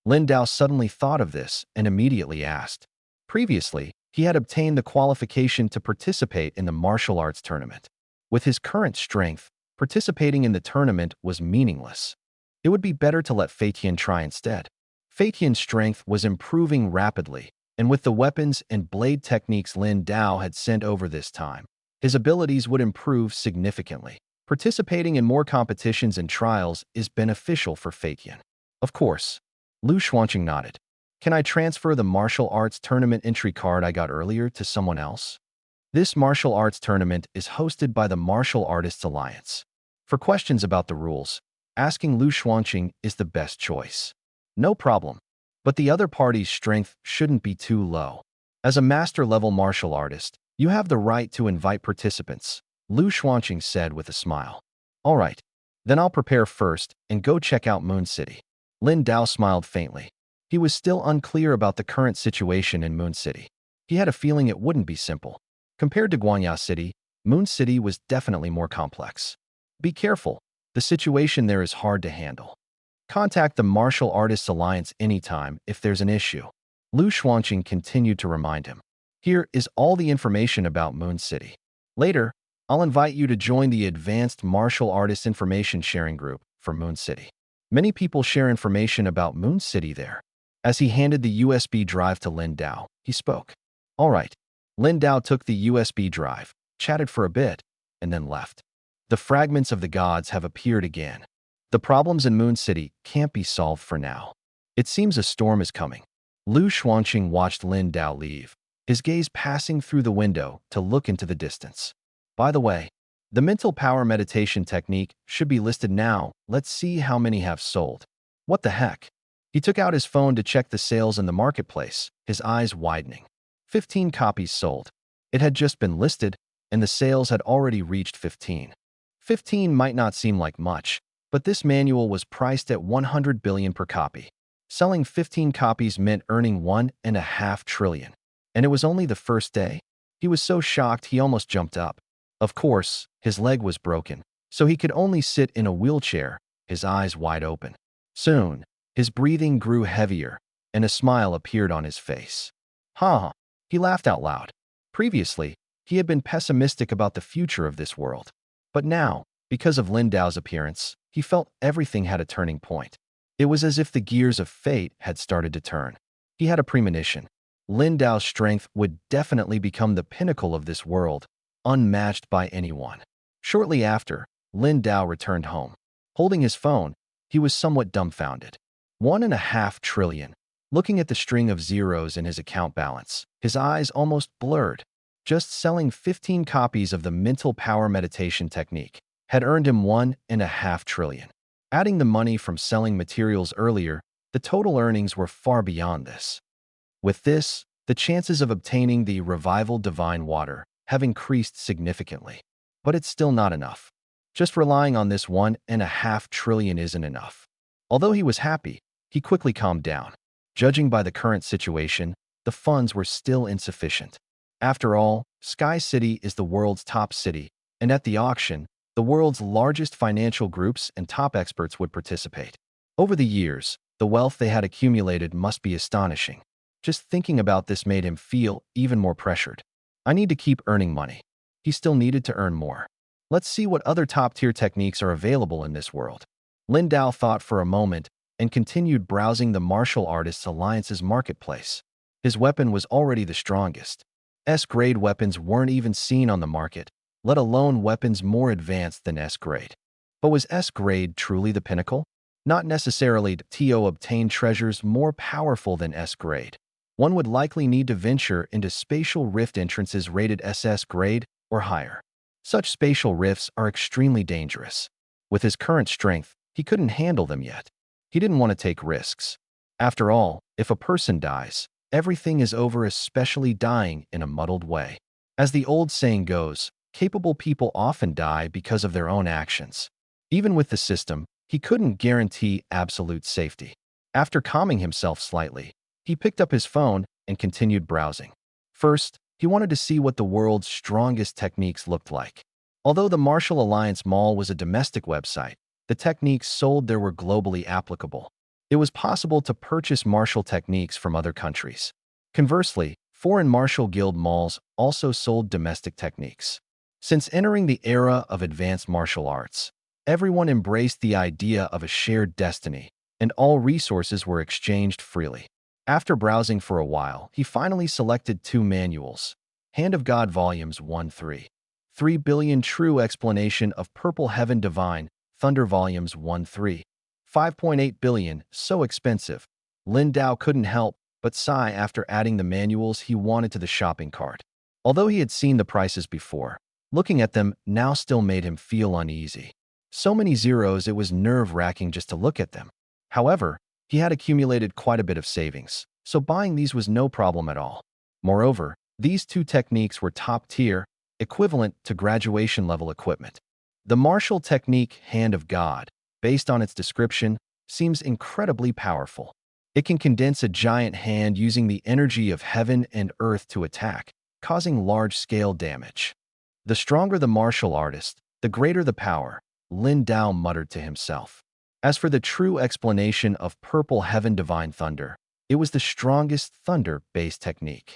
Lin Dao suddenly thought of this and immediately asked. Previously, he had obtained the qualification to participate in the martial arts tournament. With his current strength, participating in the tournament was meaningless. It would be better to let Feitian try instead. Feitian's strength was improving rapidly, and with the weapons and blade techniques Lin Dao had sent over this time, his abilities would improve significantly. Participating in more competitions and trials is beneficial for Feitian. Of course. Lu Xuanqing nodded. Can I transfer the martial arts tournament entry card I got earlier to someone else? This martial arts tournament is hosted by the Martial Artists Alliance. For questions about the rules, asking Lu Xuanqing is the best choice. No problem. But the other party's strength shouldn't be too low. As a master-level martial artist, you have the right to invite participants, Lu Xuanqing said with a smile. All right, then I'll prepare first and go check out Moon City. Lin Dao smiled faintly. He was still unclear about the current situation in Moon City. He had a feeling it wouldn't be simple. Compared to Guangya City, Moon City was definitely more complex. Be careful, the situation there is hard to handle. Contact the Martial Artists Alliance anytime if there's an issue. Lu Xuanqing continued to remind him. Here is all the information about Moon City. Later, I'll invite you to join the Advanced Martial Artists Information Sharing Group for Moon City. Many people share information about Moon City there. As he handed the USB drive to Lin Dao, he spoke. All right. Lin Dao took the USB drive, chatted for a bit, and then left. The fragments of the gods have appeared again. The problems in Moon City can't be solved for now. It seems a storm is coming. Lu Xuanqing watched Lin Dao leave, his gaze passing through the window to look into the distance. By the way, the mental power meditation technique should be listed now. Let's see how many have sold. What the heck? He took out his phone to check the sales in the marketplace, his eyes widening. 15 copies sold. It had just been listed, and the sales had already reached 15. 15 might not seem like much, but this manual was priced at 100 billion per copy. Selling 15 copies meant earning 1.5 trillion. And it was only the first day? He was so shocked he almost jumped up. Of course, his leg was broken, so he could only sit in a wheelchair, his eyes wide open. Soon, his breathing grew heavier, and a smile appeared on his face. Ha! He laughed out loud. Previously, he had been pessimistic about the future of this world. But now, because of Lin Dao's appearance, he felt everything had a turning point. It was as if the gears of fate had started to turn. He had a premonition. Lin Dao's strength would definitely become the pinnacle of this world, unmatched by anyone. Shortly after, Lin Dao returned home. Holding his phone, he was somewhat dumbfounded. 1.5 trillion. Looking at the string of zeros in his account balance, his eyes almost blurred. Just selling 15 copies of the mental power meditation technique had earned him 1.5 trillion. Adding the money from selling materials earlier, the total earnings were far beyond this. With this, the chances of obtaining the revival divine water have increased significantly. But it's still not enough. Just relying on this 1.5 trillion isn't enough. Although he was happy, he quickly calmed down. Judging by the current situation, the funds were still insufficient. After all, Sky City is the world's top city, and at the auction, the world's largest financial groups and top experts would participate. Over the years, the wealth they had accumulated must be astonishing. Just thinking about this made him feel even more pressured. I need to keep earning money. He still needed to earn more. Let's see what other top-tier techniques are available in this world. Lin Dao thought for a moment and continued browsing the Martial Artists Alliance's marketplace. His weapon was already the strongest. S-grade weapons weren't even seen on the market, let alone weapons more advanced than S-grade. But was S-grade truly the pinnacle? Not necessarily. To obtain treasures more powerful than S-grade. One would likely need to venture into spatial rift entrances rated SS grade or higher. Such spatial rifts are extremely dangerous. With his current strength, he couldn't handle them yet. He didn't want to take risks. After all, if a person dies, everything is over, especially dying in a muddled way. As the old saying goes, capable people often die because of their own actions. Even with the system, he couldn't guarantee absolute safety. After calming himself slightly, he picked up his phone and continued browsing. First, he wanted to see what the world's strongest techniques looked like. Although the Martial Alliance Mall was a domestic website, the techniques sold there were globally applicable. It was possible to purchase martial techniques from other countries. Conversely, foreign martial guild malls also sold domestic techniques. Since entering the era of advanced martial arts, everyone embraced the idea of a shared destiny, and all resources were exchanged freely. After browsing for a while, he finally selected 2 manuals. Hand of God Volumes 1-3. 3 billion True Explanation of Purple Heaven Divine, Thunder Volumes 1-3. 5.8 billion, so expensive. Lin Dao couldn't help but sigh after adding the manuals he wanted to the shopping cart. Although he had seen the prices before, looking at them now still made him feel uneasy. So many zeros, it was nerve-wracking just to look at them. However, he had accumulated quite a bit of savings, so buying these was no problem at all. Moreover, these 2 techniques were top-tier, equivalent to graduation-level equipment. The martial technique Hand of God, based on its description, seems incredibly powerful. It can condense a giant hand using the energy of heaven and earth to attack, causing large-scale damage. The stronger the martial artist, the greater the power, Lin Dao muttered to himself. As for the true explanation of Purple Heaven Divine Thunder, it was the strongest thunder-based technique.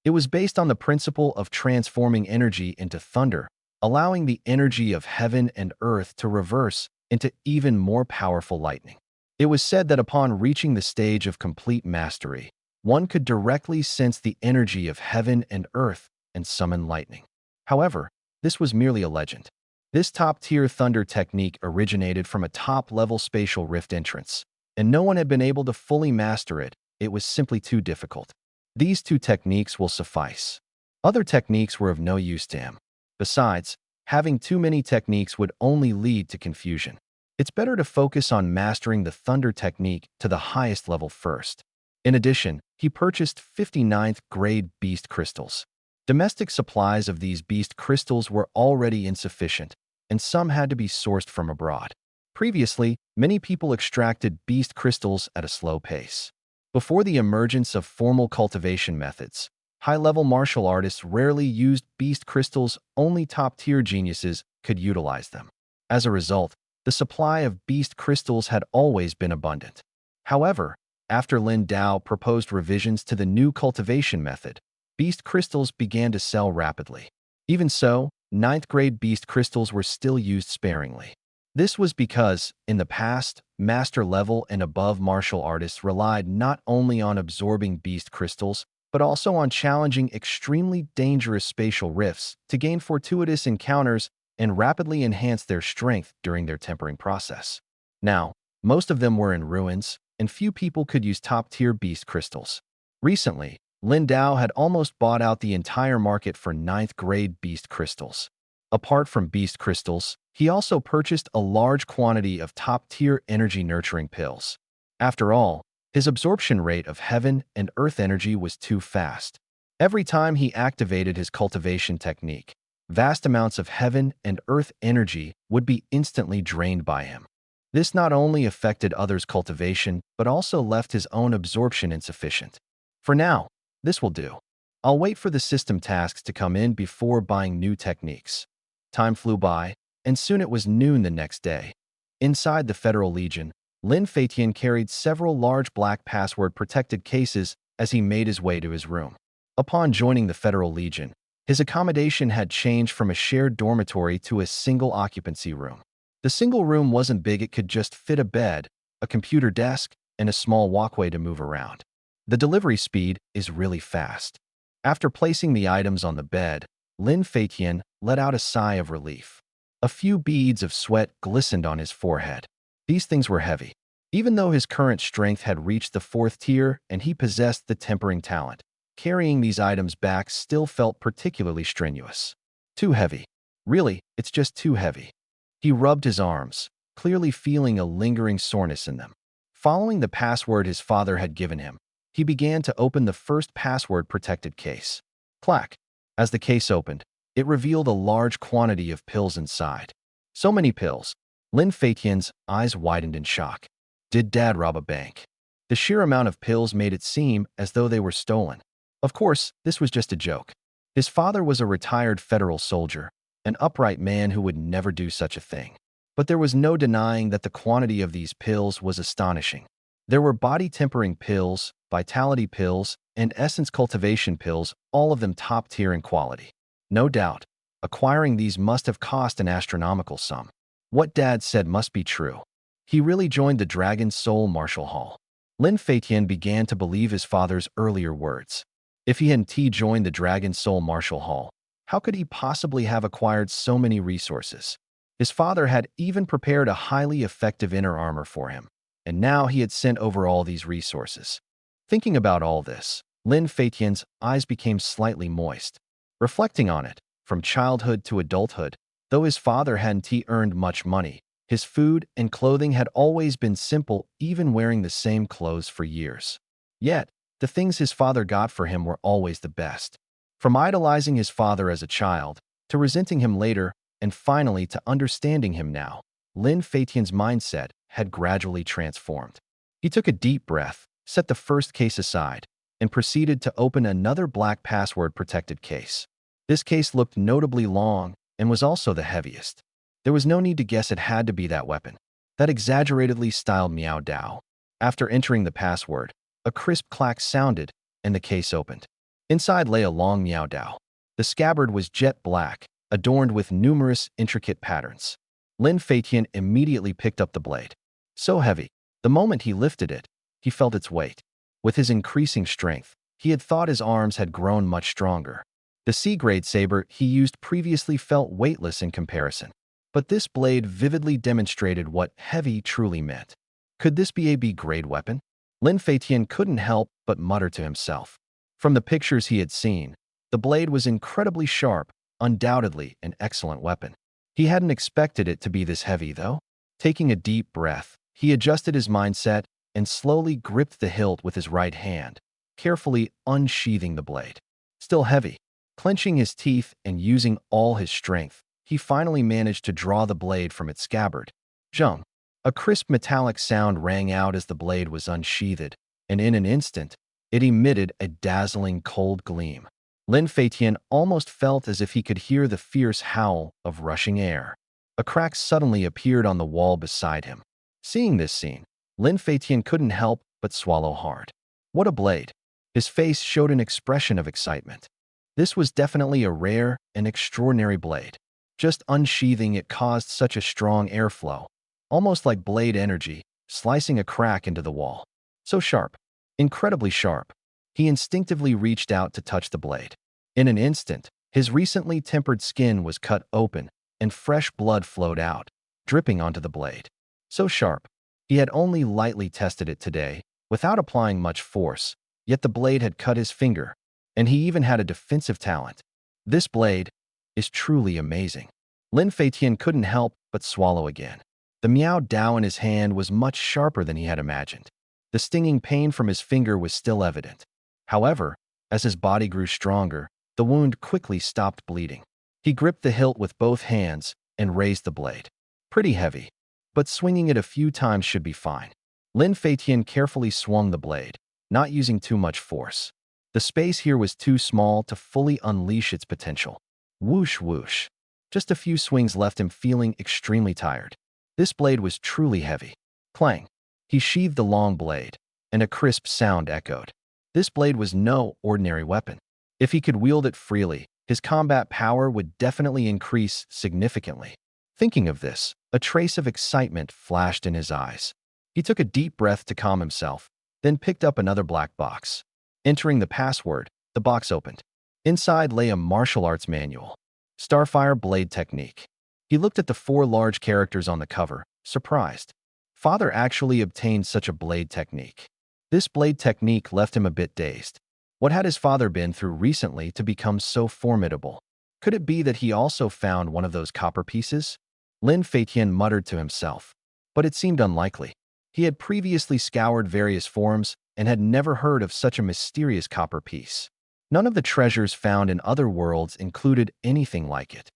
It was based on the principle of transforming energy into thunder, allowing the energy of heaven and earth to reverse into even more powerful lightning. It was said that upon reaching the stage of complete mastery, one could directly sense the energy of heaven and earth and summon lightning. However, this was merely a legend. This top-tier thunder technique originated from a top-level spatial rift entrance, and no one had been able to fully master it. It was simply too difficult. These two techniques will suffice. Other techniques were of no use to him. Besides, having too many techniques would only lead to confusion. It's better to focus on mastering the thunder technique to the highest level first. In addition, he purchased 59th grade beast crystals. Domestic supplies of these beast crystals were already insufficient, and some had to be sourced from abroad. Previously, many people extracted beast crystals at a slow pace. Before the emergence of formal cultivation methods, high-level martial artists rarely used beast crystals. Only top-tier geniuses could utilize them. As a result, the supply of beast crystals had always been abundant. However, after Lin Dao proposed revisions to the new cultivation method, beast crystals began to sell rapidly. Even so, 9th-grade beast crystals were still used sparingly. This was because, in the past, master-level and above martial artists relied not only on absorbing beast crystals, but also on challenging extremely dangerous spatial rifts to gain fortuitous encounters and rapidly enhance their strength during their tempering process. Now, most of them were in ruins, and few people could use top-tier beast crystals. Recently, Lin Dao had almost bought out the entire market for 9th-grade beast crystals. Apart from beast crystals, he also purchased a large quantity of top-tier energy-nurturing pills. After all, his absorption rate of heaven and earth energy was too fast. Every time he activated his cultivation technique, vast amounts of heaven and earth energy would be instantly drained by him. This not only affected others' cultivation, but also left his own absorption insufficient. For now, this will do. I'll wait for the system tasks to come in before buying new techniques. Time flew by, and soon it was noon the next day. Inside the Federal Legion, Lin Feitian carried several large black password-protected cases as he made his way to his room. Upon joining the Federal Legion, his accommodation had changed from a shared dormitory to a single occupancy room. The single room wasn't big. It could just fit a bed, a computer desk, and a small walkway to move around. The delivery speed is really fast. After placing the items on the bed, Lin Feitian let out a sigh of relief. A few beads of sweat glistened on his forehead. These things were heavy. Even though his current strength had reached the 4th tier and he possessed the tempering talent, carrying these items back still felt particularly strenuous. Too heavy. Really, it's just too heavy. He rubbed his arms, clearly feeling a lingering soreness in them. Following the password his father had given him, he began to open the first password-protected case. Clack! As the case opened, it revealed a large quantity of pills inside. So many pills. Lin Feitian's eyes widened in shock. Did Dad rob a bank? The sheer amount of pills made it seem as though they were stolen. Of course, this was just a joke. His father was a retired federal soldier, an upright man who would never do such a thing. But there was no denying that the quantity of these pills was astonishing. There were body-tempering pills, vitality pills, and essence cultivation pills, all of them top-tier in quality. No doubt, acquiring these must have cost an astronomical sum. What Dad said must be true. He really joined the Dragon Soul Martial Hall. Lin Feitian began to believe his father's earlier words. If he hadn't joined the Dragon Soul Martial Hall, how could he possibly have acquired so many resources? His father had even prepared a highly effective inner armor for him, and now he had sent over all these resources. Thinking about all this, Lin Feitian's eyes became slightly moist. Reflecting on it, from childhood to adulthood, though his father hadn't earned much money, his food and clothing had always been simple, even wearing the same clothes for years. Yet, the things his father got for him were always the best. From idolizing his father as a child, to resenting him later, and finally to understanding him now, Lin Feitian's mindset had gradually transformed. He took a deep breath, set the first case aside, and proceeded to open another black password-protected case. This case looked notably long and was also the heaviest. There was no need to guess it had to be that weapon, that exaggeratedly styled Miao Dao. After entering the password, a crisp clack sounded, and the case opened. Inside lay a long Miao Dao. The scabbard was jet black, adorned with numerous intricate patterns. Lin Feitian immediately picked up the blade. So heavy, the moment he lifted it, he felt its weight. With his increasing strength, he had thought his arms had grown much stronger. The C-grade saber he used previously felt weightless in comparison, but this blade vividly demonstrated what heavy truly meant. Could this be a B-grade weapon? Lin Feitian couldn't help but mutter to himself. From the pictures he had seen, the blade was incredibly sharp, undoubtedly an excellent weapon. He hadn't expected it to be this heavy, though. Taking a deep breath, he adjusted his mindset and slowly gripped the hilt with his right hand, carefully unsheathing the blade. Still heavy. Clenching his teeth and using all his strength, he finally managed to draw the blade from its scabbard. Zhung. A crisp metallic sound rang out as the blade was unsheathed, and in an instant, it emitted a dazzling cold gleam. Lin Feitian almost felt as if he could hear the fierce howl of rushing air. A crack suddenly appeared on the wall beside him. Seeing this scene, Lin Feitian couldn't help but swallow hard. What a blade! His face showed an expression of excitement. This was definitely a rare and extraordinary blade. Just unsheathing it caused such a strong airflow, almost like blade energy, slicing a crack into the wall. So sharp, incredibly sharp. He instinctively reached out to touch the blade. In an instant, his recently tempered skin was cut open, and fresh blood flowed out, dripping onto the blade. So sharp. He had only lightly tested it today, without applying much force, yet the blade had cut his finger, and he even had a defensive talent. This blade is truly amazing. Lin Feitian couldn't help but swallow again. The Miao Dao in his hand was much sharper than he had imagined. The stinging pain from his finger was still evident. However, as his body grew stronger, the wound quickly stopped bleeding. He gripped the hilt with both hands and raised the blade. Pretty heavy, but swinging it a few times should be fine. Lin Feitian carefully swung the blade, not using too much force. The space here was too small to fully unleash its potential. Whoosh whoosh. Just a few swings left him feeling extremely tired. This blade was truly heavy. Clang. He sheathed the long blade, and a crisp sound echoed. This blade was no ordinary weapon. If he could wield it freely, his combat power would definitely increase significantly. Thinking of this, a trace of excitement flashed in his eyes. He took a deep breath to calm himself, then picked up another black box. Entering the password, the box opened. Inside lay a martial arts manual. Starfire Blade Technique. He looked at the 4 large characters on the cover, surprised. Father actually obtained such a blade technique. This blade technique left him a bit dazed. What had his father been through recently to become so formidable? Could it be that he also found one of those copper pieces? Lin Feitian muttered to himself, but it seemed unlikely. He had previously scoured various forums and had never heard of such a mysterious copper piece. None of the treasures found in other worlds included anything like it.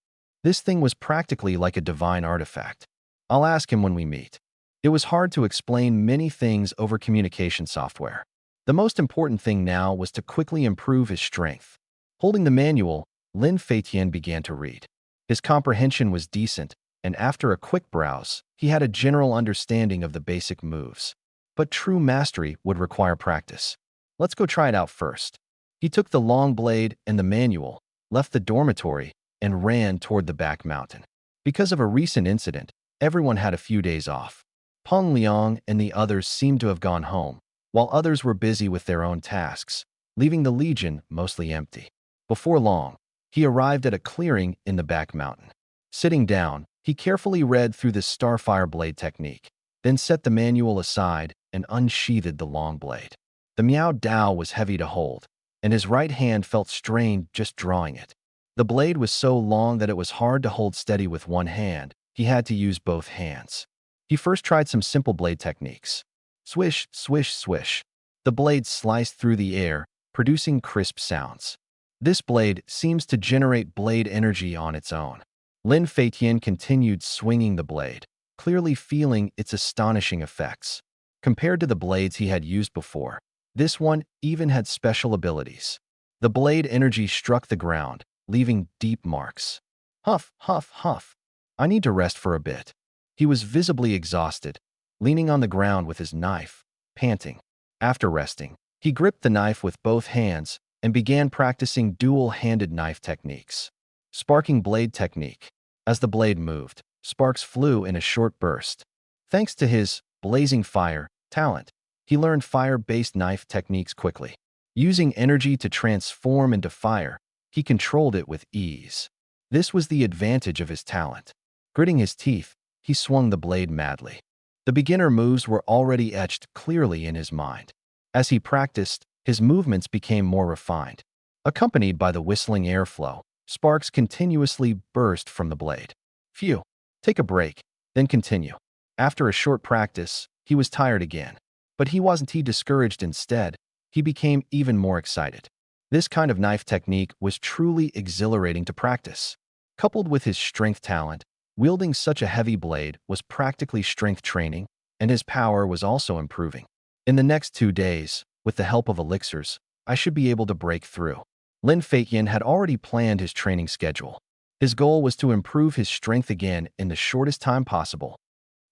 This thing was practically like a divine artifact. I'll ask him when we meet. It was hard to explain many things over communication software. The most important thing now was to quickly improve his strength. Holding the manual, Lin Feitian began to read. His comprehension was decent, and after a quick browse, he had a general understanding of the basic moves. But true mastery would require practice. Let's go try it out first. He took the long blade and the manual, left the dormitory, and ran toward the back mountain. Because of a recent incident, everyone had a few days off. Peng Liang and the others seemed to have gone home, while others were busy with their own tasks, leaving the Legion mostly empty. Before long, he arrived at a clearing in the back mountain. Sitting down, he carefully read through the Starfire Blade technique, then set the manual aside and unsheathed the long blade. The Miao Dao was heavy to hold, and his right hand felt strained just drawing it. The blade was so long that it was hard to hold steady with one hand. He had to use both hands. He first tried some simple blade techniques. Swish, swish, swish. The blade sliced through the air, producing crisp sounds. This blade seems to generate blade energy on its own. Lin Feitian continued swinging the blade, clearly feeling its astonishing effects. Compared to the blades he had used before, this one even had special abilities. The blade energy struck the ground, leaving deep marks. Huff, huff, huff. I need to rest for a bit. He was visibly exhausted, leaning on the ground with his knife, panting. After resting, he gripped the knife with both hands and began practicing dual-handed knife techniques. Sparking blade technique. As the blade moved, sparks flew in a short burst. Thanks to his blazing fire talent, he learned fire-based knife techniques quickly. Using energy to transform into fire, he controlled it with ease. This was the advantage of his talent. Gritting his teeth, he swung the blade madly. The beginner moves were already etched clearly in his mind. As he practiced, his movements became more refined. Accompanied by the whistling airflow, sparks continuously burst from the blade. Phew. Take a break, then continue. After a short practice, he was tired again. But he wasn't discouraged. Instead, he became even more excited. This kind of knife technique was truly exhilarating to practice. Coupled with his strength talent, wielding such a heavy blade was practically strength training, and his power was also improving. In the next 2 days, with the help of elixirs, I should be able to break through. Lin Feiqian had already planned his training schedule. His goal was to improve his strength again in the shortest time possible.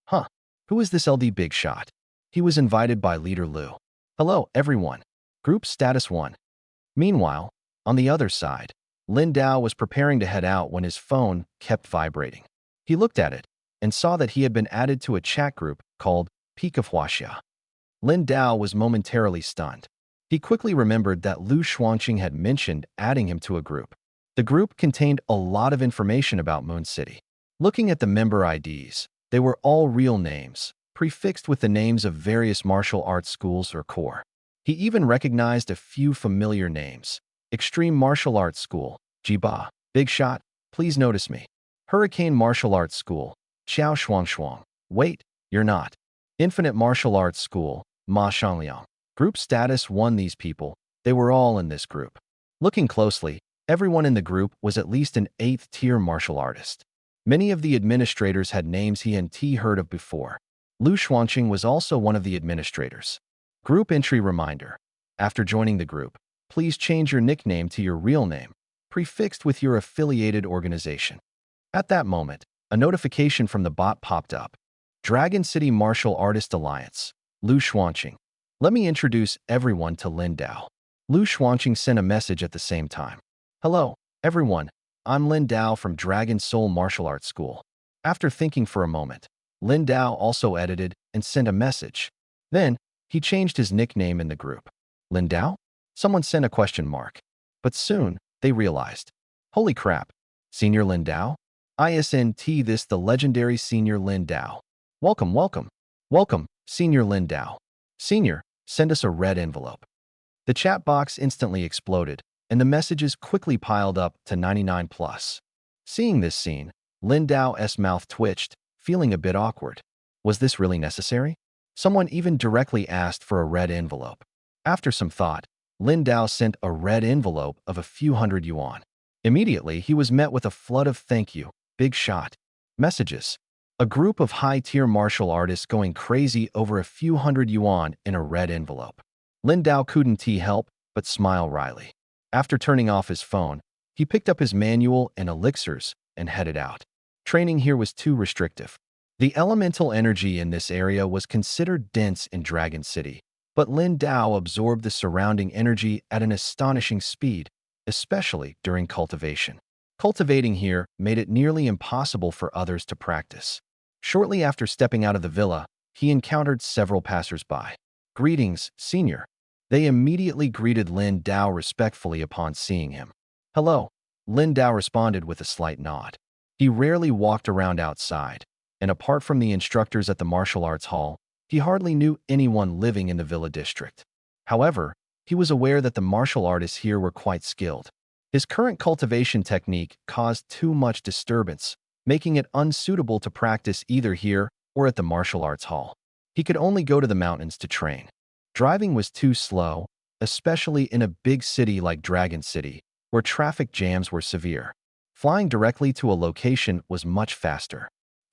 Huh, who is this LD big shot? He was invited by Leader Lu. Hello, everyone. Group Status 1. Meanwhile, on the other side, Lin Dao was preparing to head out when his phone kept vibrating. He looked at it and saw that he had been added to a chat group called Peak of Huaxia. Lin Dao was momentarily stunned. He quickly remembered that Lu Xuanqing had mentioned adding him to a group. The group contained a lot of information about Moon City. Looking at the member IDs, they were all real names, prefixed with the names of various martial arts schools or corps. He even recognized a few familiar names. Extreme Martial Arts School, Jiba. Big Shot, please notice me. Hurricane Martial Arts School, Xiao Shuang. Wait, you're not. Infinite Martial Arts School, Ma Shangliang. Group Status 1. These people, they were all in this group. Looking closely, everyone in the group was at least an 8th-tier martial artist. Many of the administrators had names he and T heard of before. Lu Xuanqing was also one of the administrators. Group entry reminder. After joining the group, please change your nickname to your real name, prefixed with your affiliated organization. At that moment, a notification from the bot popped up. Dragon City Martial Artist Alliance, Lu Xuanqing. Let me introduce everyone to Lin Dao. Lu Xuanqing sent a message at the same time. Hello, everyone. I'm Lin Dao from Dragon Soul Martial Arts School. After thinking for a moment, Lin Dao also edited and sent a message. Then, he changed his nickname in the group. Lin Dao? Someone sent a question mark. But soon, they realized. Holy crap. Senior Lin Dao? ISNT this the legendary Senior Lin Dao. Welcome, welcome. Welcome, Senior Lin Dao. Senior, send us a red envelope. The chat box instantly exploded, and the messages quickly piled up to 99 plus. Seeing this scene, Lin Dao's mouth twitched, feeling a bit awkward. Was this really necessary? Someone even directly asked for a red envelope. After some thought, Lin Dao sent a red envelope of a few hundred yuan. Immediately, he was met with a flood of thank you, big shot messages. A group of high-tier martial artists going crazy over a few hundred yuan in a red envelope. Lin Dao couldn't help but smile wryly. After turning off his phone, he picked up his manual and elixirs and headed out. Training here was too restrictive. The elemental energy in this area was considered dense in Dragon City, but Lin Dao absorbed the surrounding energy at an astonishing speed, especially during cultivation. Cultivating here made it nearly impossible for others to practice. Shortly after stepping out of the villa, he encountered several passers-by. Greetings, Senior. They immediately greeted Lin Dao respectfully upon seeing him. Hello. Lin Dao responded with a slight nod. He rarely walked around outside, and apart from the instructors at the martial arts hall, he hardly knew anyone living in the villa district. However, he was aware that the martial artists here were quite skilled. His current cultivation technique caused too much disturbance, making it unsuitable to practice either here or at the martial arts hall. He could only go to the mountains to train. Driving was too slow, especially in a big city like Dragon City, where traffic jams were severe. Flying directly to a location was much faster.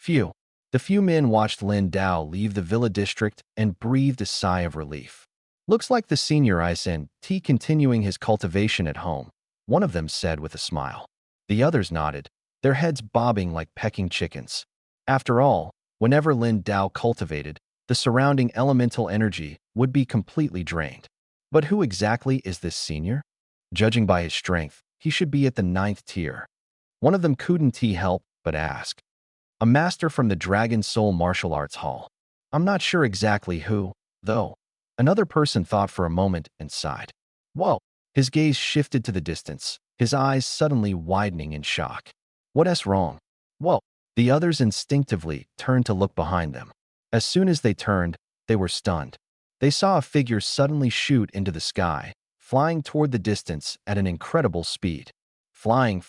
The few men watched Lin Dao leave the villa district and breathed a sigh of relief. Looks like the senior ISNT continuing his cultivation at home, one of them said with a smile. The others nodded, their heads bobbing like pecking chickens. After all, whenever Lin Dao cultivated, the surrounding elemental energy would be completely drained. But who exactly is this senior? Judging by his strength, he should be at the 9th tier. One of them couldn't help but ask. A master from the Dragon Soul Martial Arts Hall. I'm not sure exactly who, though. Another person thought for a moment and sighed. Whoa! His gaze shifted to the distance, his eyes suddenly widening in shock. What's wrong? Whoa! The others instinctively turned to look behind them. As soon as they turned, they were stunned. They saw a figure suddenly shoot into the sky, flying toward the distance at an incredible speed. Flying.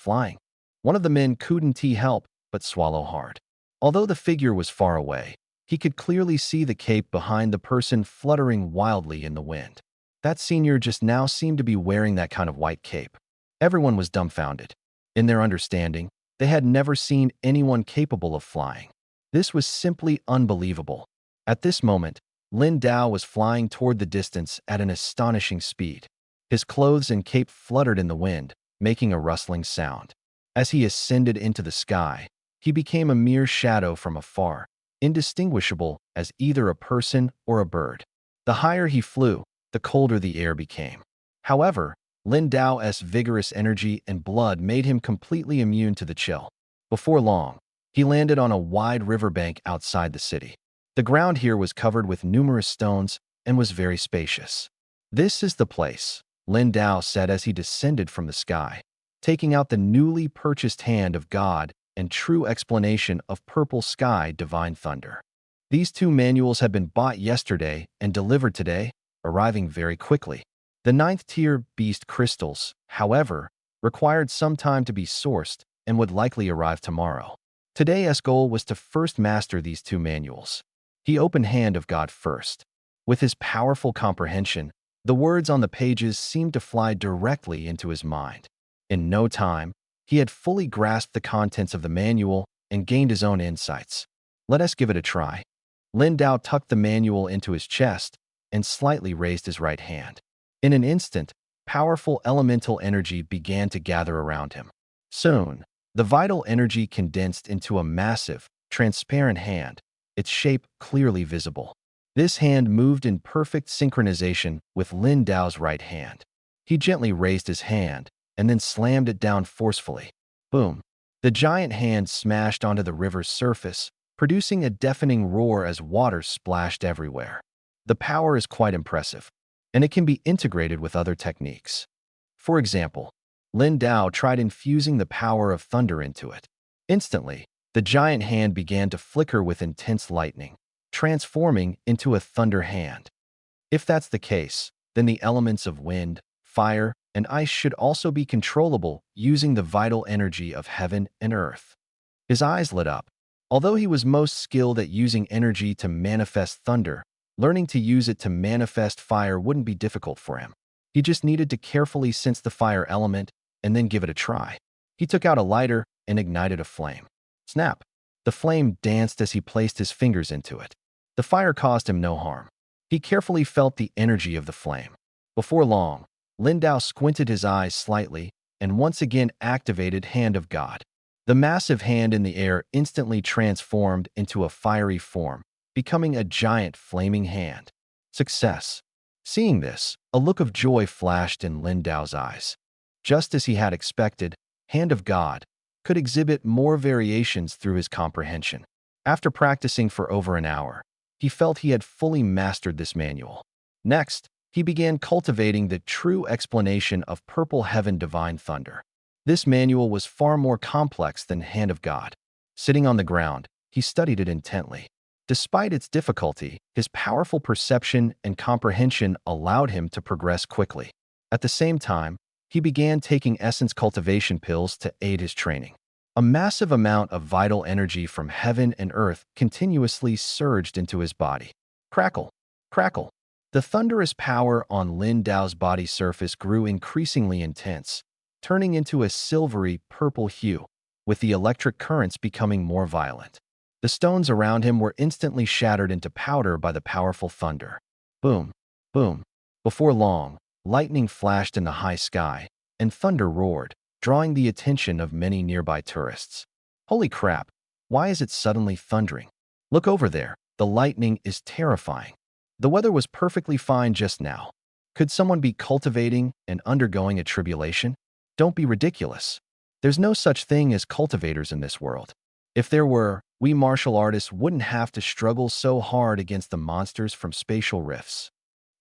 One of the men couldn't help but swallow hard. Although the figure was far away, he could clearly see the cape behind the person fluttering wildly in the wind. That senior just now seemed to be wearing that kind of white cape. Everyone was dumbfounded. In their understanding, they had never seen anyone capable of flying. This was simply unbelievable. At this moment, Lin Dao was flying toward the distance at an astonishing speed. His clothes and cape fluttered in the wind, making a rustling sound. As he ascended into the sky, he became a mere shadow from afar, indistinguishable as either a person or a bird. The higher he flew, the colder the air became. However, Lin Dao's vigorous energy and blood made him completely immune to the chill. Before long, he landed on a wide riverbank outside the city. The ground here was covered with numerous stones and was very spacious. "This is the place," Lin Dao said as he descended from the sky, taking out the newly purchased Hand of God and True Explanation of Purple Sky Divine Thunder. These two manuals had been bought yesterday and delivered today, arriving very quickly. The 9th-tier beast crystals, however, required some time to be sourced and would likely arrive tomorrow. Today's goal was to first master these two manuals. He opened Hand of God first. With his powerful comprehension, the words on the pages seemed to fly directly into his mind. In no time, he had fully grasped the contents of the manual and gained his own insights. "Let us give it a try." Lin Dao tucked the manual into his chest and slightly raised his right hand. In an instant, powerful elemental energy began to gather around him. Soon, the vital energy condensed into a massive, transparent hand, its shape clearly visible. This hand moved in perfect synchronization with Lin Dao's right hand. He gently raised his hand and then slammed it down forcefully. Boom! The giant hand smashed onto the river's surface, producing a deafening roar as water splashed everywhere. The power is quite impressive, and it can be integrated with other techniques. For example, Lin Dao tried infusing the power of thunder into it. Instantly, the giant hand began to flicker with intense lightning, transforming into a thunder hand. If that's the case, then the elements of wind, fire, and ice should also be controllable using the vital energy of heaven and earth. His eyes lit up. Although he was most skilled at using energy to manifest thunder, learning to use it to manifest fire wouldn't be difficult for him. He just needed to carefully sense the fire element and then give it a try. He took out a lighter and ignited a flame. Snap! The flame danced as he placed his fingers into it. The fire caused him no harm. He carefully felt the energy of the flame. Before long, Lin Dao squinted his eyes slightly and once again activated Hand of God. The massive hand in the air instantly transformed into a fiery form, becoming a giant flaming hand. Success! Seeing this, a look of joy flashed in Lin Dao's eyes. Just as he had expected, Hand of God could exhibit more variations through his comprehension. After practicing for over an hour, he felt he had fully mastered this manual. Next, he began cultivating the True Explanation of Purple Heaven Divine Thunder. This manual was far more complex than Hand of God. Sitting on the ground, he studied it intently. Despite its difficulty, his powerful perception and comprehension allowed him to progress quickly. At the same time, he began taking essence cultivation pills to aid his training. A massive amount of vital energy from heaven and earth continuously surged into his body. Crackle! Crackle! The thunderous power on Lin Dao's body surface grew increasingly intense, turning into a silvery purple hue, with the electric currents becoming more violent. The stones around him were instantly shattered into powder by the powerful thunder. Boom! Boom! Before long, lightning flashed in the high sky, and thunder roared, drawing the attention of many nearby tourists. Holy crap! Why is it suddenly thundering? Look over there, the lightning is terrifying. The weather was perfectly fine just now. Could someone be cultivating and undergoing a tribulation? Don't be ridiculous. There's no such thing as cultivators in this world. If there were, we martial artists wouldn't have to struggle so hard against the monsters from spatial rifts.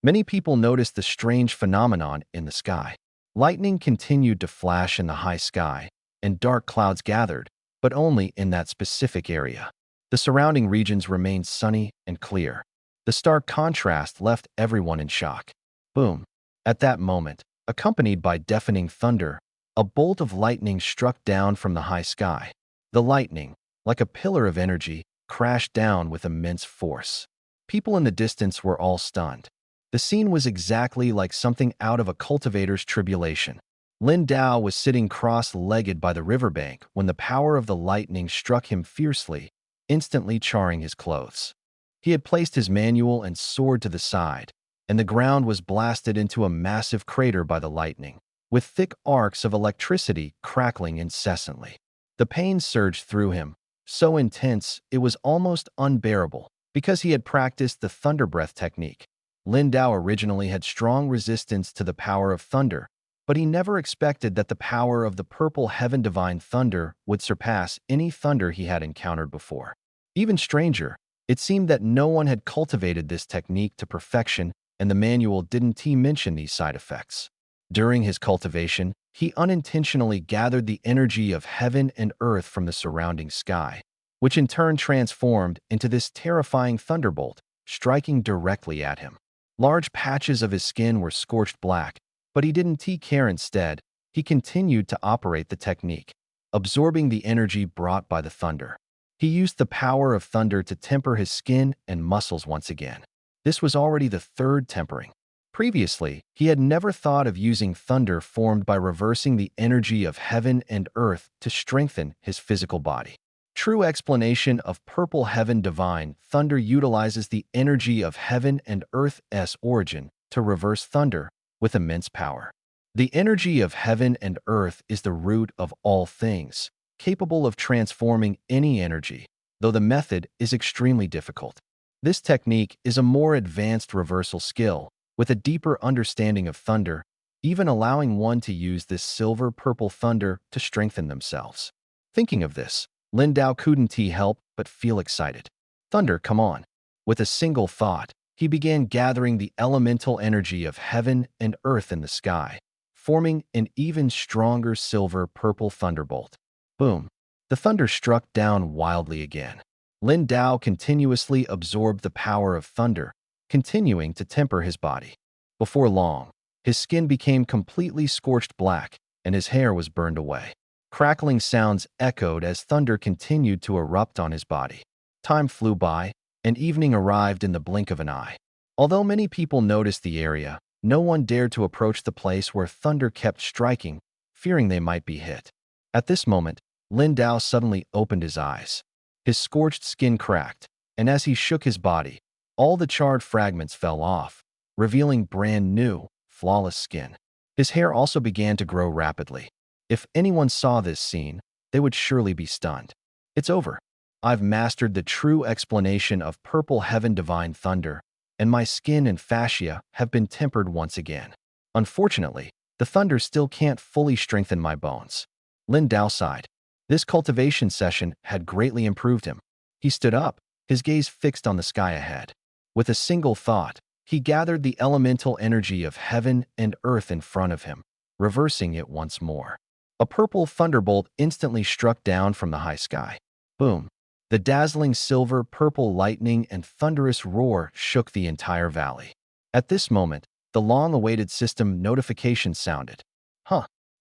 Many people noticed the strange phenomenon in the sky. Lightning continued to flash in the high sky, and dark clouds gathered, but only in that specific area. The surrounding regions remained sunny and clear. The stark contrast left everyone in shock. Boom! At that moment, accompanied by deafening thunder, a bolt of lightning struck down from the high sky. The lightning, like a pillar of energy, crashed down with immense force. People in the distance were all stunned. The scene was exactly like something out of a cultivator's tribulation. Lin Dao was sitting cross-legged by the riverbank when the power of the lightning struck him fiercely, instantly charring his clothes. He had placed his manual and sword to the side, and the ground was blasted into a massive crater by the lightning, with thick arcs of electricity crackling incessantly. The pain surged through him, so intense it was almost unbearable. Because he had practiced the thunder breath technique, Lin Dao originally had strong resistance to the power of thunder, but he never expected that the power of the purple heaven divine thunder would surpass any thunder he had encountered before. Even stranger, it seemed that no one had cultivated this technique to perfection, and the manual didn't mention these side effects. During his cultivation, he unintentionally gathered the energy of heaven and earth from the surrounding sky, which in turn transformed into this terrifying thunderbolt, striking directly at him. Large patches of his skin were scorched black, but he didn't care. Instead, he continued to operate the technique, absorbing the energy brought by the thunder. He used the power of thunder to temper his skin and muscles once again. This was already the third tempering. Previously, he had never thought of using thunder formed by reversing the energy of heaven and earth to strengthen his physical body. True explanation of purple heaven divine thunder utilizes the energy of heaven and earth's origin to reverse thunder with immense power. The energy of heaven and earth is the root of all things, capable of transforming any energy, though the method is extremely difficult. This technique is a more advanced reversal skill, with a deeper understanding of thunder, even allowing one to use this silver-purple thunder to strengthen themselves. Thinking of this, Lin Dao couldn't help but feel excited. Thunder, come on! With a single thought, he began gathering the elemental energy of heaven and earth in the sky, forming an even stronger silver-purple thunderbolt. Boom! The thunder struck down wildly again. Lin Dao continuously absorbed the power of thunder, continuing to temper his body. Before long, his skin became completely scorched black, and his hair was burned away. Crackling sounds echoed as thunder continued to erupt on his body. Time flew by, and evening arrived in the blink of an eye. Although many people noticed the area, no one dared to approach the place where thunder kept striking, fearing they might be hit. At this moment, Lin Dao suddenly opened his eyes. His scorched skin cracked, and as he shook his body, all the charred fragments fell off, revealing brand new, flawless skin. His hair also began to grow rapidly. If anyone saw this scene, they would surely be stunned. It's over. I've mastered the true explanation of purple heaven divine thunder, and my skin and fascia have been tempered once again. Unfortunately, the thunder still can't fully strengthen my bones. Lin Dao sighed. This cultivation session had greatly improved him. He stood up, his gaze fixed on the sky ahead. With a single thought, he gathered the elemental energy of heaven and earth in front of him, reversing it once more. A purple thunderbolt instantly struck down from the high sky. Boom! The dazzling silver-purple lightning and thunderous roar shook the entire valley. At this moment, the long-awaited system notification sounded.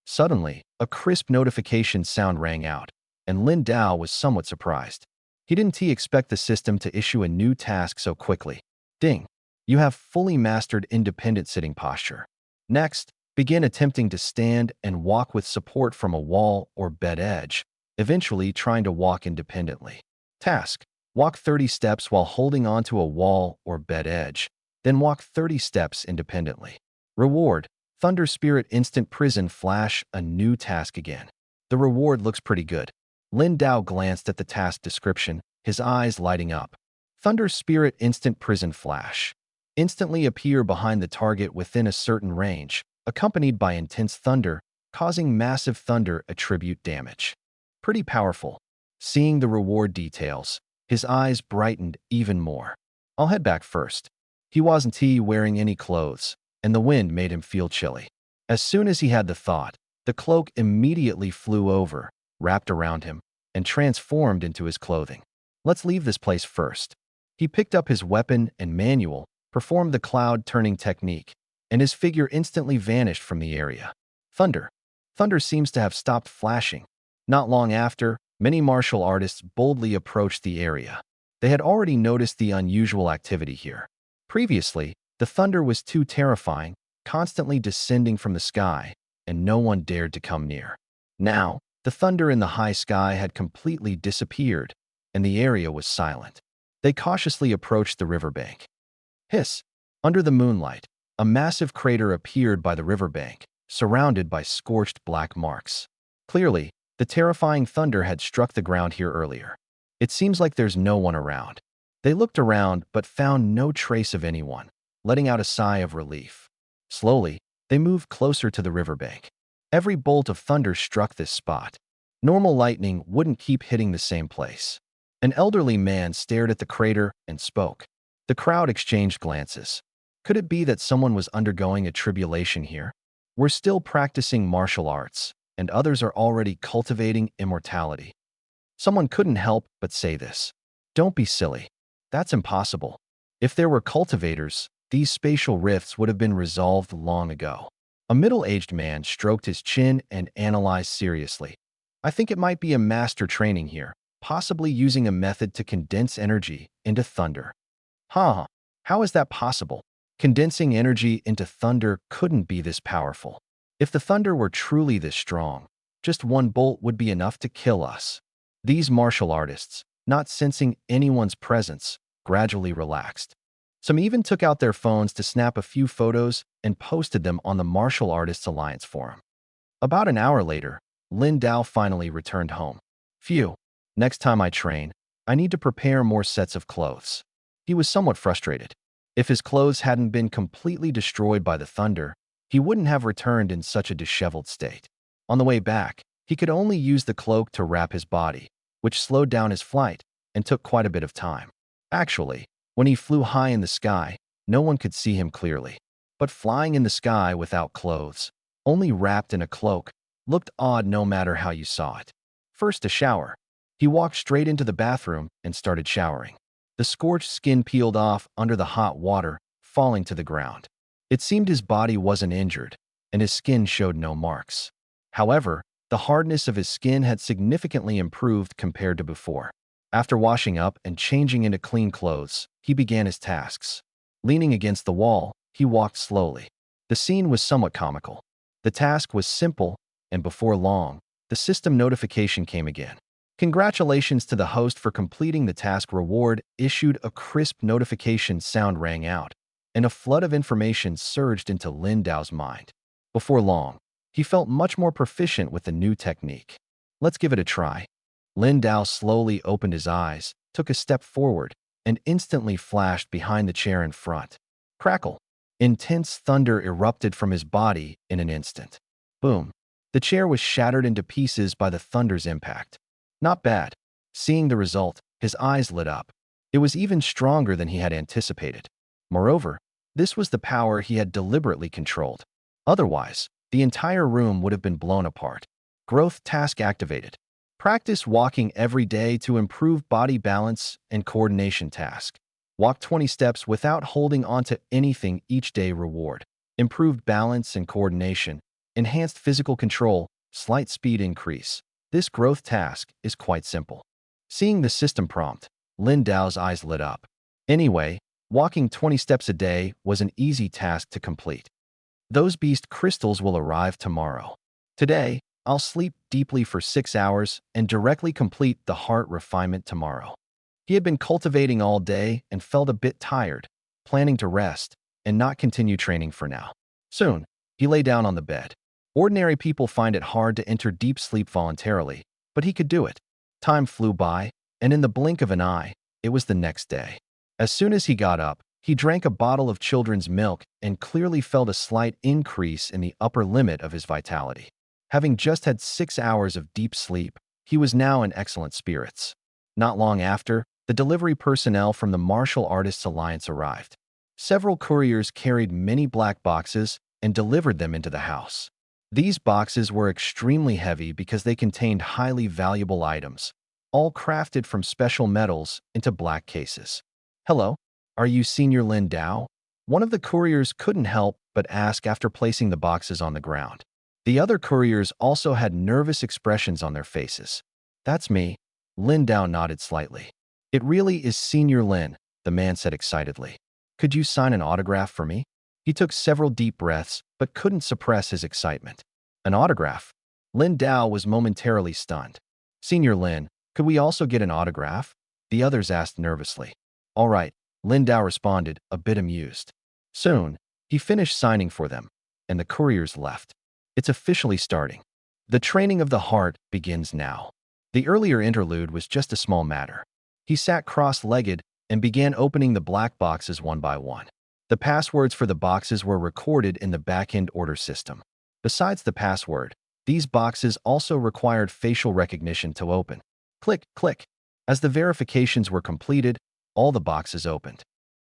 Suddenly, a crisp notification sound rang out, and Lin Dao was somewhat surprised. He didn't expect the system to issue a new task so quickly. Ding! You have fully mastered independent sitting posture. Next, begin attempting to stand and walk with support from a wall or bed edge, eventually trying to walk independently. Task: walk 30 steps while holding onto a wall or bed edge, then walk 30 steps independently. Reward: Thunder Spirit Instant Prison Flash, a new task again. The reward looks pretty good. Lin Dao glanced at the task description, his eyes lighting up. Thunder Spirit Instant Prison Flash. Instantly appear behind the target within a certain range, accompanied by intense thunder, causing massive thunder attribute damage. Pretty powerful. Seeing the reward details, his eyes brightened even more. I'll head back first. He wasn't wearing any clothes, and the wind made him feel chilly. As soon as he had the thought, the cloak immediately flew over, wrapped around him, and transformed into his clothing. Let's leave this place first. He picked up his weapon and manual, performed the cloud-turning technique, and his figure instantly vanished from the area. Thunder. Thunder seems to have stopped flashing. Not long after, many martial artists boldly approached the area. They had already noticed the unusual activity here. Previously, the thunder was too terrifying, constantly descending from the sky, and no one dared to come near. Now, the thunder in the high sky had completely disappeared, and the area was silent. They cautiously approached the riverbank. Hiss! Under the moonlight, a massive crater appeared by the riverbank, surrounded by scorched black marks. Clearly, the terrifying thunder had struck the ground here earlier. It seems like there's no one around. They looked around but found no trace of anyone, letting out a sigh of relief. Slowly, they moved closer to the riverbank. Every bolt of thunder struck this spot. Normal lightning wouldn't keep hitting the same place. An elderly man stared at the crater and spoke. The crowd exchanged glances. Could it be that someone was undergoing a tribulation here? We're still practicing martial arts, and others are already cultivating immortality. Someone couldn't help but say this. Don't be silly. That's impossible. If there were cultivators, these spatial rifts would have been resolved long ago. A middle-aged man stroked his chin and analyzed seriously. I think it might be a master training here, possibly using a method to condense energy into thunder. Huh, how is that possible? Condensing energy into thunder couldn't be this powerful. If the thunder were truly this strong, just one bolt would be enough to kill us. These martial artists, not sensing anyone's presence, gradually relaxed. Some even took out their phones to snap a few photos and posted them on the Martial Artists Alliance forum. About an hour later, Lin Dao finally returned home. Phew, next time I train, I need to prepare more sets of clothes. He was somewhat frustrated. If his clothes hadn't been completely destroyed by the thunder, he wouldn't have returned in such a disheveled state. On the way back, he could only use the cloak to wrap his body, which slowed down his flight and took quite a bit of time. Actually, when he flew high in the sky, no one could see him clearly. But flying in the sky without clothes, only wrapped in a cloak, looked odd no matter how you saw it. First, a shower. He walked straight into the bathroom and started showering. The scorched skin peeled off under the hot water, falling to the ground. It seemed his body wasn't injured, and his skin showed no marks. However, the hardness of his skin had significantly improved compared to before. After washing up and changing into clean clothes, he began his tasks. Leaning against the wall, he walked slowly. The scene was somewhat comical. The task was simple, and before long, the system notification came again. Congratulations to the host for completing the task. Reward issued. A crisp notification sound rang out, and a flood of information surged into Lin Dao's mind. Before long, he felt much more proficient with the new technique. Let's give it a try. Lin Dao slowly opened his eyes, took a step forward, and instantly flashed behind the chair in front. Crackle! Intense thunder erupted from his body in an instant. Boom! The chair was shattered into pieces by the thunder's impact. Not bad. Seeing the result, his eyes lit up. It was even stronger than he had anticipated. Moreover, this was the power he had deliberately controlled. Otherwise, the entire room would have been blown apart. Growth task activated. Practice walking every day to improve body balance and coordination task. Walk 20 steps without holding onto anything each day. Reward. Improved balance and coordination. Enhanced physical control. Slight speed increase. This growth task is quite simple. Seeing the system prompt, Lin Dao's eyes lit up. Anyway, walking 20 steps a day was an easy task to complete. Those beast crystals will arrive tomorrow. Today, I'll sleep deeply for 6 hours and directly complete the heart refinement tomorrow. He had been cultivating all day and felt a bit tired, planning to rest and not continue training for now. Soon, he lay down on the bed. Ordinary people find it hard to enter deep sleep voluntarily, but he could do it. Time flew by, and in the blink of an eye, it was the next day. As soon as he got up, he drank a bottle of children's milk and clearly felt a slight increase in the upper limit of his vitality. Having just had 6 hours of deep sleep, he was now in excellent spirits. Not long after, the delivery personnel from the Martial Artists Alliance arrived. Several couriers carried many black boxes and delivered them into the house. These boxes were extremely heavy because they contained highly valuable items, all crafted from special metals into black cases. "Hello, are you Senior Lin Dao?" One of the couriers couldn't help but ask after placing the boxes on the ground. The other couriers also had nervous expressions on their faces. "That's me." Lin Dao nodded slightly. "It really is Senior Lin," the man said excitedly. "Could you sign an autograph for me?" He took several deep breaths, but couldn't suppress his excitement. "An autograph?" Lin Dao was momentarily stunned. "Senior Lin, could we also get an autograph?" the others asked nervously. "All right," Lin Dao responded, a bit amused. Soon, he finished signing for them, and the couriers left. It's officially starting. The training of the heart begins now. The earlier interlude was just a small matter. He sat cross-legged and began opening the black boxes one by one. The passwords for the boxes were recorded in the back-end order system. Besides the password, these boxes also required facial recognition to open. Click, click. As the verifications were completed, all the boxes opened.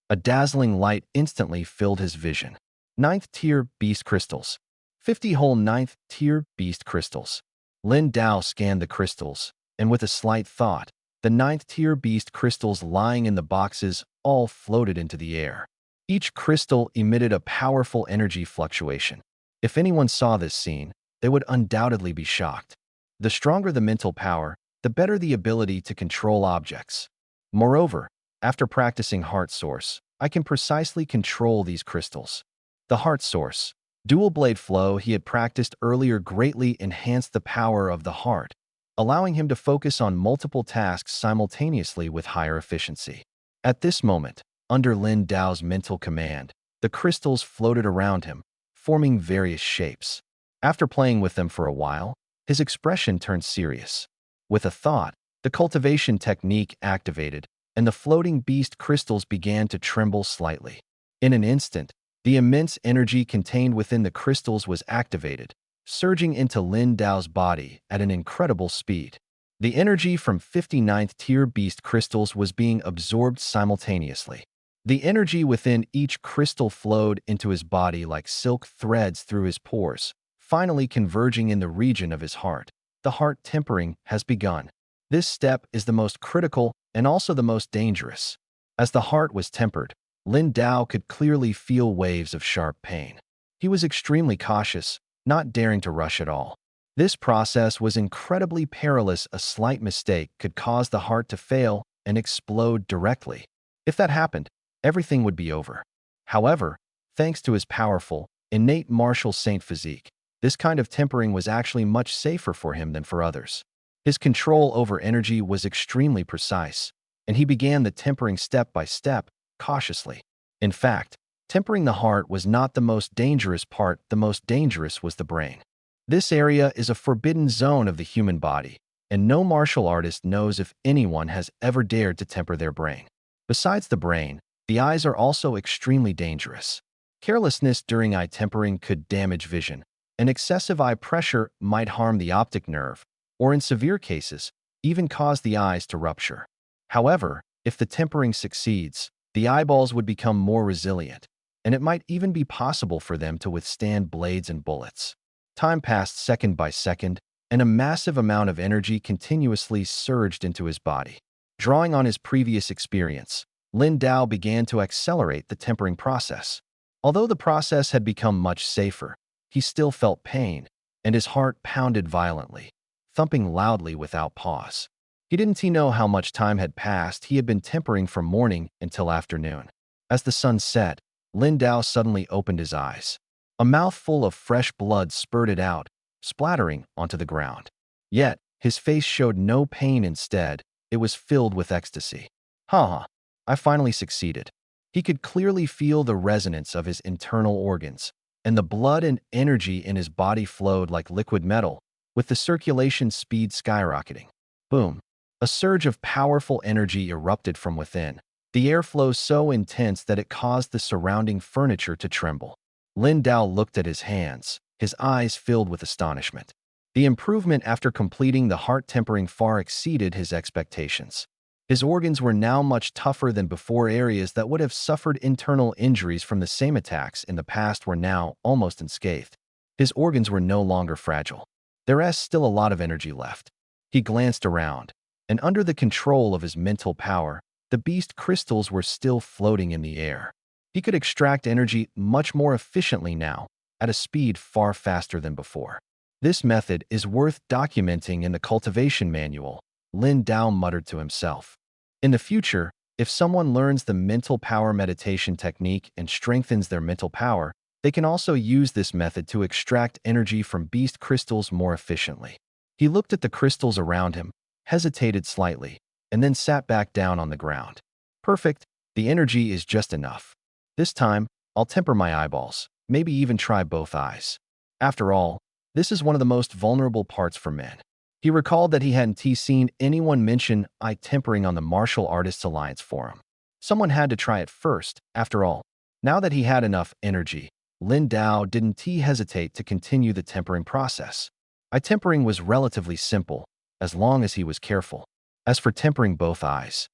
A dazzling light instantly filled his vision. 9th tier beast crystals. 50 whole 9th tier beast crystals. Lin Dao scanned the crystals, and with a slight thought, the 9th tier beast crystals lying in the boxes all floated into the air. Each crystal emitted a powerful energy fluctuation. If anyone saw this scene, they would undoubtedly be shocked. The stronger the mental power, the better the ability to control objects. Moreover, after practicing Heart Source, I can precisely control these crystals. The Heart Source, dual blade flow he had practiced earlier greatly enhanced the power of the heart, allowing him to focus on multiple tasks simultaneously with higher efficiency. At this moment, under Lin Dao's mental command, the crystals floated around him, forming various shapes. After playing with them for a while, his expression turned serious. With a thought, the cultivation technique activated, and the floating beast crystals began to tremble slightly. In an instant, the immense energy contained within the crystals was activated, surging into Lin Dao's body at an incredible speed. The energy from 59th tier beast crystals was being absorbed simultaneously. The energy within each crystal flowed into his body like silk threads through his pores, finally converging in the region of his heart. The heart tempering has begun. This step is the most critical and also the most dangerous. As the heart was tempered, Lin Dao could clearly feel waves of sharp pain. He was extremely cautious, not daring to rush at all. This process was incredibly perilous. A slight mistake could cause the heart to fail and explode directly. If that happened, everything would be over. However, thanks to his powerful, innate martial saint physique, this kind of tempering was actually much safer for him than for others. His control over energy was extremely precise, and he began the tempering step by step, cautiously. In fact, tempering the heart was not the most dangerous part. The most dangerous was the brain. This area is a forbidden zone of the human body, and no martial artist knows if anyone has ever dared to temper their brain. Besides the brain, the eyes are also extremely dangerous. Carelessness during eye tempering could damage vision, and excessive eye pressure might harm the optic nerve, or in severe cases, even cause the eyes to rupture. However, if the tempering succeeds, the eyeballs would become more resilient, and it might even be possible for them to withstand blades and bullets. Time passed second by second, and a massive amount of energy continuously surged into his body. Drawing on his previous experience, Lin Dao began to accelerate the tempering process. Although the process had become much safer, he still felt pain, and his heart pounded violently, thumping loudly without pause. He didn't know how much time had passed. He had been tempering from morning until afternoon. As the sun set, Lin Dao suddenly opened his eyes. A mouthful of fresh blood spurted out, splattering onto the ground. Yet, his face showed no pain. Instead, it was filled with ecstasy. "Haha, I finally succeeded." He could clearly feel the resonance of his internal organs, and the blood and energy in his body flowed like liquid metal, with the circulation speed skyrocketing. Boom! A surge of powerful energy erupted from within, the airflow so intense that it caused the surrounding furniture to tremble. Lin Dao looked at his hands, his eyes filled with astonishment. The improvement after completing the heart tempering far exceeded his expectations. His organs were now much tougher than before. Areas that would have suffered internal injuries from the same attacks in the past were now almost unscathed. His organs were no longer fragile. There was still a lot of energy left. He glanced around, and under the control of his mental power, the beast crystals were still floating in the air. He could extract energy much more efficiently now, at a speed far faster than before. This method is worth documenting in the cultivation manual, Lin Dao muttered to himself. In the future, if someone learns the mental power meditation technique and strengthens their mental power, they can also use this method to extract energy from beast crystals more efficiently. He looked at the crystals around him, hesitated slightly, and then sat back down on the ground. Perfect, the energy is just enough. This time, I'll temper my eyeballs, maybe even try both eyes. After all, this is one of the most vulnerable parts for men. He recalled that he hadn't seen anyone mention eye tempering on the Martial Artists Alliance forum. Someone had to try it first, after all. Now that he had enough energy, Lin Dao didn't hesitate to continue the tempering process. Eye tempering was relatively simple, as long as he was careful. As for tempering both eyes,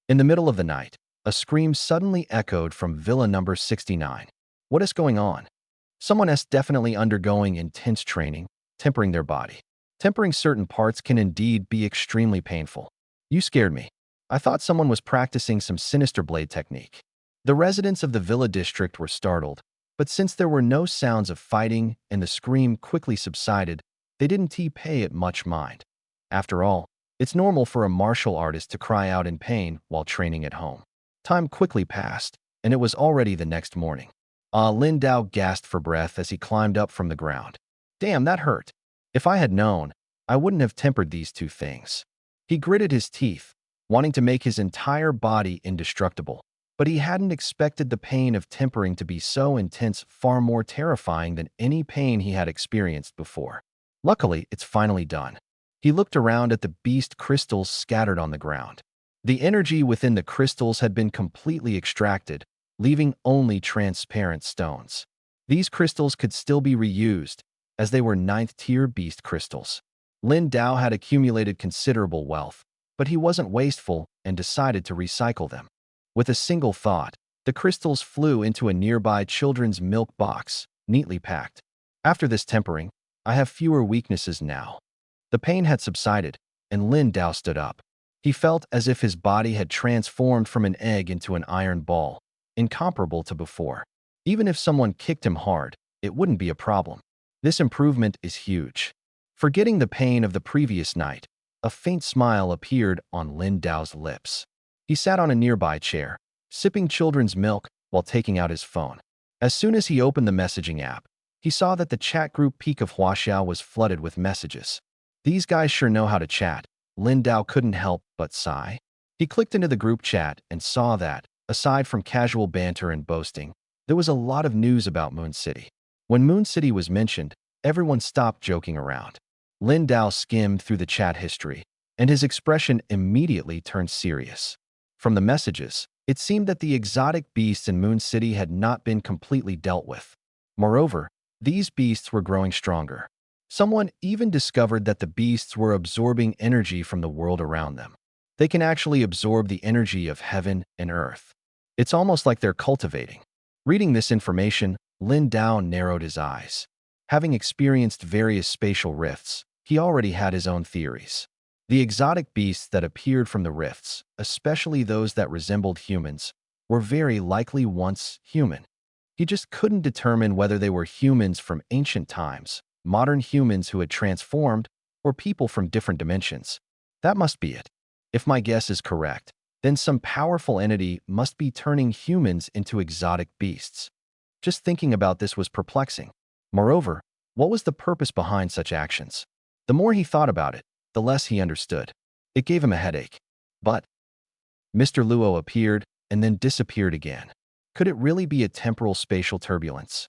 in the middle of the night, a scream suddenly echoed from Villa number 69. What is going on? Someone is definitely undergoing intense training, tempering their body. Tempering certain parts can indeed be extremely painful. You scared me. I thought someone was practicing some sinister blade technique. The residents of the Villa district were startled, but since there were no sounds of fighting and the scream quickly subsided, they didn't pay it much mind. After all, it's normal for a martial artist to cry out in pain while training at home. Time quickly passed, and it was already the next morning. Lin Dao gasped for breath as he climbed up from the ground. Damn, that hurt. If I had known, I wouldn't have tempered these two things. He gritted his teeth, wanting to make his entire body indestructible, but he hadn't expected the pain of tempering to be so intense, far more terrifying than any pain he had experienced before. Luckily, it's finally done. He looked around at the beast crystals scattered on the ground. The energy within the crystals had been completely extracted, leaving only transparent stones. These crystals could still be reused, as they were 9th-tier beast crystals. Lin Dao had accumulated considerable wealth, but he wasn't wasteful and decided to recycle them. With a single thought, the crystals flew into a nearby children's milk box, neatly packed. After this tempering, I have fewer weaknesses now. The pain had subsided, and Lin Dao stood up. He felt as if his body had transformed from an egg into an iron ball, incomparable to before. Even if someone kicked him hard, it wouldn't be a problem. This improvement is huge. Forgetting the pain of the previous night, a faint smile appeared on Lin Dao's lips. He sat on a nearby chair, sipping children's milk while taking out his phone. As soon as he opened the messaging app, he saw that the chat group Peak of Huaxiao was flooded with messages. These guys sure know how to chat. Lin Dao couldn't help but sigh. He clicked into the group chat and saw that, aside from casual banter and boasting, there was a lot of news about Moon City. When Moon City was mentioned, everyone stopped joking around. Lin Dao skimmed through the chat history, and his expression immediately turned serious. From the messages, it seemed that the exotic beasts in Moon City had not been completely dealt with. Moreover, these beasts were growing stronger. Someone even discovered that the beasts were absorbing energy from the world around them. They can actually absorb the energy of heaven and earth. It's almost like they're cultivating. Reading this information, Lin Dao narrowed his eyes. Having experienced various spatial rifts, he already had his own theories. The exotic beasts that appeared from the rifts, especially those that resembled humans, were very likely once human. He just couldn't determine whether they were humans from ancient times, modern humans who had transformed, or people from different dimensions. That must be it. If my guess is correct, then some powerful entity must be turning humans into exotic beasts. Just thinking about this was perplexing. Moreover, what was the purpose behind such actions? The more he thought about it, the less he understood. It gave him a headache. But Mr. Luo appeared and then disappeared again. Could it really be a temporal spatial turbulence?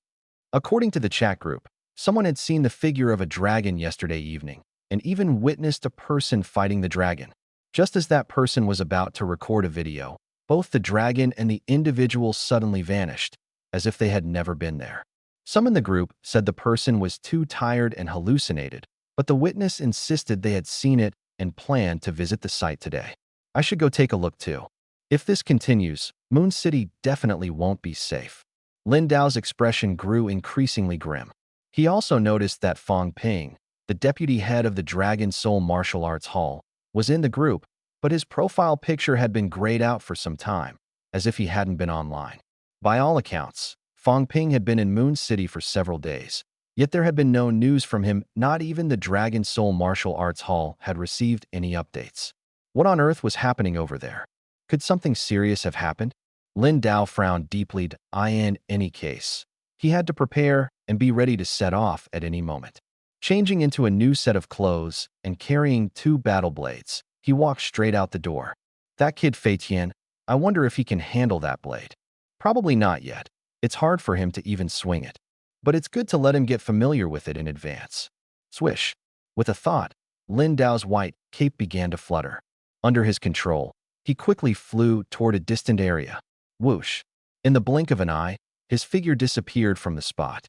According to the chat group, someone had seen the figure of a dragon yesterday evening and even witnessed a person fighting the dragon. Just as that person was about to record a video, both the dragon and the individual suddenly vanished, as if they had never been there. Some in the group said the person was too tired and hallucinated, but the witness insisted they had seen it and planned to visit the site today. I should go take a look too. If this continues, Moon City definitely won't be safe. Lin Dao's expression grew increasingly grim. He also noticed that Fong Ping, the deputy head of the Dragon Soul Martial Arts Hall, was in the group, but his profile picture had been grayed out for some time, as if he hadn't been online. By all accounts, Fong Ping had been in Moon City for several days, yet there had been no news from him. Not even the Dragon Soul Martial Arts Hall had received any updates. What on earth was happening over there? Could something serious have happened? Lin Dao frowned deeply. In any case, he had to prepare and be ready to set off at any moment. Changing into a new set of clothes and carrying 2 battle blades, he walked straight out the door. That kid Fei Tian, I wonder if he can handle that blade. Probably not yet. It's hard for him to even swing it. But it's good to let him get familiar with it in advance. Swish. With a thought, Lin Dao's white cape began to flutter. Under his control, he quickly flew toward a distant area. Whoosh. In the blink of an eye, his figure disappeared from the spot.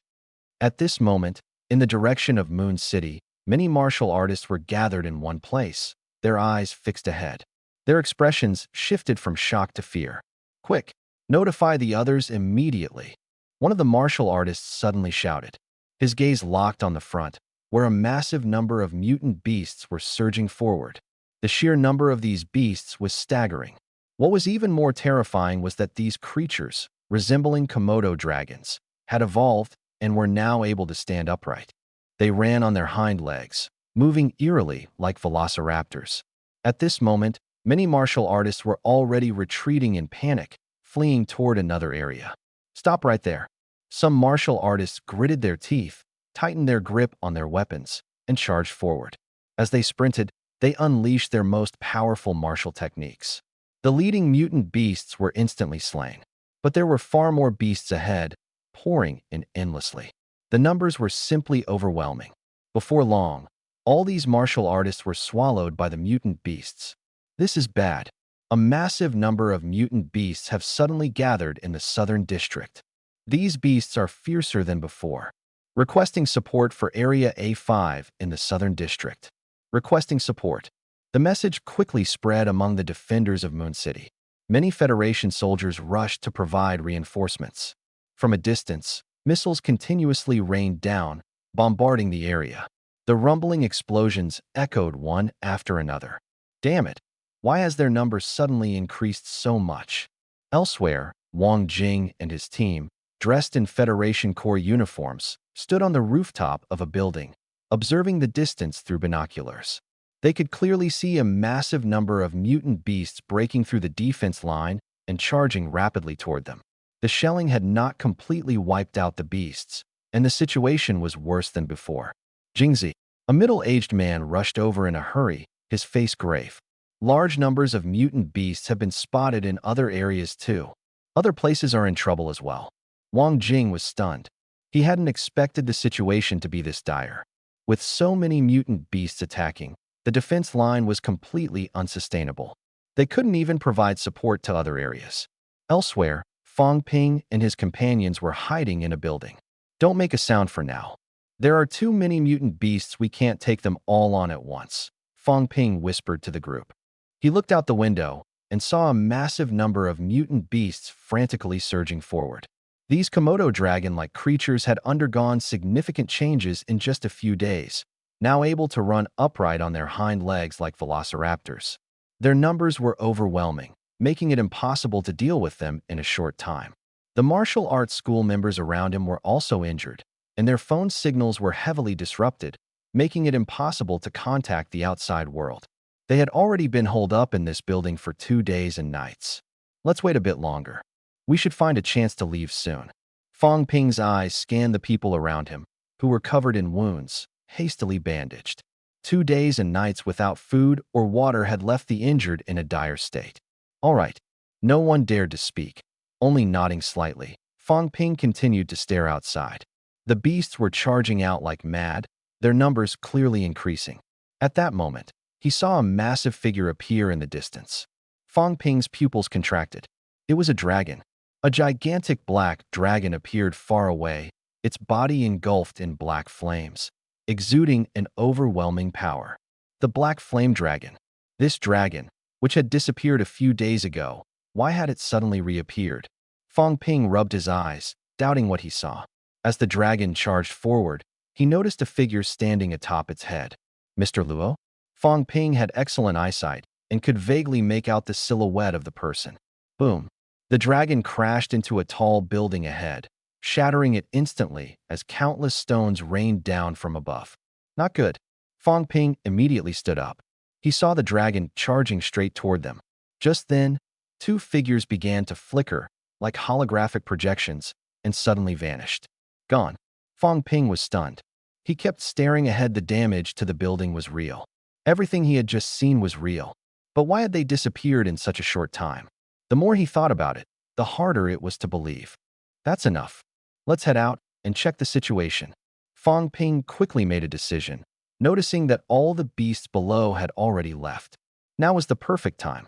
At this moment, in the direction of Moon City, many martial artists were gathered in one place, their eyes fixed ahead. Their expressions shifted from shock to fear. Quick, notify the others immediately. One of the martial artists suddenly shouted. His gaze locked on the front, where a massive number of mutant beasts were surging forward. The sheer number of these beasts was staggering. What was even more terrifying was that these creatures, resembling Komodo dragons, had evolved and were now able to stand upright. They ran on their hind legs, moving eerily like velociraptors. At this moment, many martial artists were already retreating in panic, fleeing toward another area. Stop right there. Some martial artists gritted their teeth, tightened their grip on their weapons, and charged forward. As they sprinted, they unleashed their most powerful martial techniques. The leading mutant beasts were instantly slain, but there were far more beasts ahead, pouring in endlessly. The numbers were simply overwhelming. Before long, all these martial artists were swallowed by the mutant beasts. This is bad. A massive number of mutant beasts have suddenly gathered in the southern district. These beasts are fiercer than before. Requesting support for Area A5 in the southern district. Requesting support. The message quickly spread among the defenders of Moon City. Many Federation soldiers rushed to provide reinforcements. From a distance, missiles continuously rained down, bombarding the area. The rumbling explosions echoed one after another. Damn it! Why has their number suddenly increased so much? Elsewhere, Wang Jing and his team, dressed in Federation Corps uniforms, stood on the rooftop of a building, observing the distance through binoculars. They could clearly see a massive number of mutant beasts breaking through the defense line and charging rapidly toward them. The shelling had not completely wiped out the beasts, and the situation was worse than before. Jingzi, a middle-aged man, rushed over in a hurry, his face grave. Large numbers of mutant beasts have been spotted in other areas too. Other places are in trouble as well. Wang Jing was stunned. He hadn't expected the situation to be this dire. With so many mutant beasts attacking, the defense line was completely unsustainable. They couldn't even provide support to other areas. Elsewhere, Fong Ping and his companions were hiding in a building. Don't make a sound for now. There are too many mutant beasts, we can't take them all on at once, Fong Ping whispered to the group. He looked out the window and saw a massive number of mutant beasts frantically surging forward. These Komodo dragon-like creatures had undergone significant changes in just a few days, now able to run upright on their hind legs like velociraptors. Their numbers were overwhelming, making it impossible to deal with them in a short time. The martial arts school members around him were also injured, and their phone signals were heavily disrupted, making it impossible to contact the outside world. They had already been holed up in this building for 2 days and nights. Let's wait a bit longer. We should find a chance to leave soon. Fong Ping's eyes scanned the people around him, who were covered in wounds, hastily bandaged. 2 days and nights without food or water had left the injured in a dire state. All right. No one dared to speak. Only nodding slightly, Fong Ping continued to stare outside. The beasts were charging out like mad, their numbers clearly increasing. At that moment, he saw a massive figure appear in the distance. Fong Ping's pupils contracted. It was a dragon. A gigantic black dragon appeared far away, its body engulfed in black flames, exuding an overwhelming power. The black flame dragon. This dragon, which had disappeared a few days ago. Why had it suddenly reappeared? Fong Ping rubbed his eyes, doubting what he saw. As the dragon charged forward, he noticed a figure standing atop its head. Mr. Luo? Fong Ping had excellent eyesight and could vaguely make out the silhouette of the person. Boom! The dragon crashed into a tall building ahead, shattering it instantly as countless stones rained down from above. Not good. Fong Ping immediately stood up. He saw the dragon charging straight toward them. Just then, two figures began to flicker like holographic projections and suddenly vanished. Gone. Fong Ping was stunned. He kept staring ahead. The damage to the building was real. Everything he had just seen was real. But why had they disappeared in such a short time? The more he thought about it, the harder it was to believe. That's enough. Let's head out and check the situation. Fong Ping quickly made a decision, noticing that all the beasts below had already left. Now was the perfect time.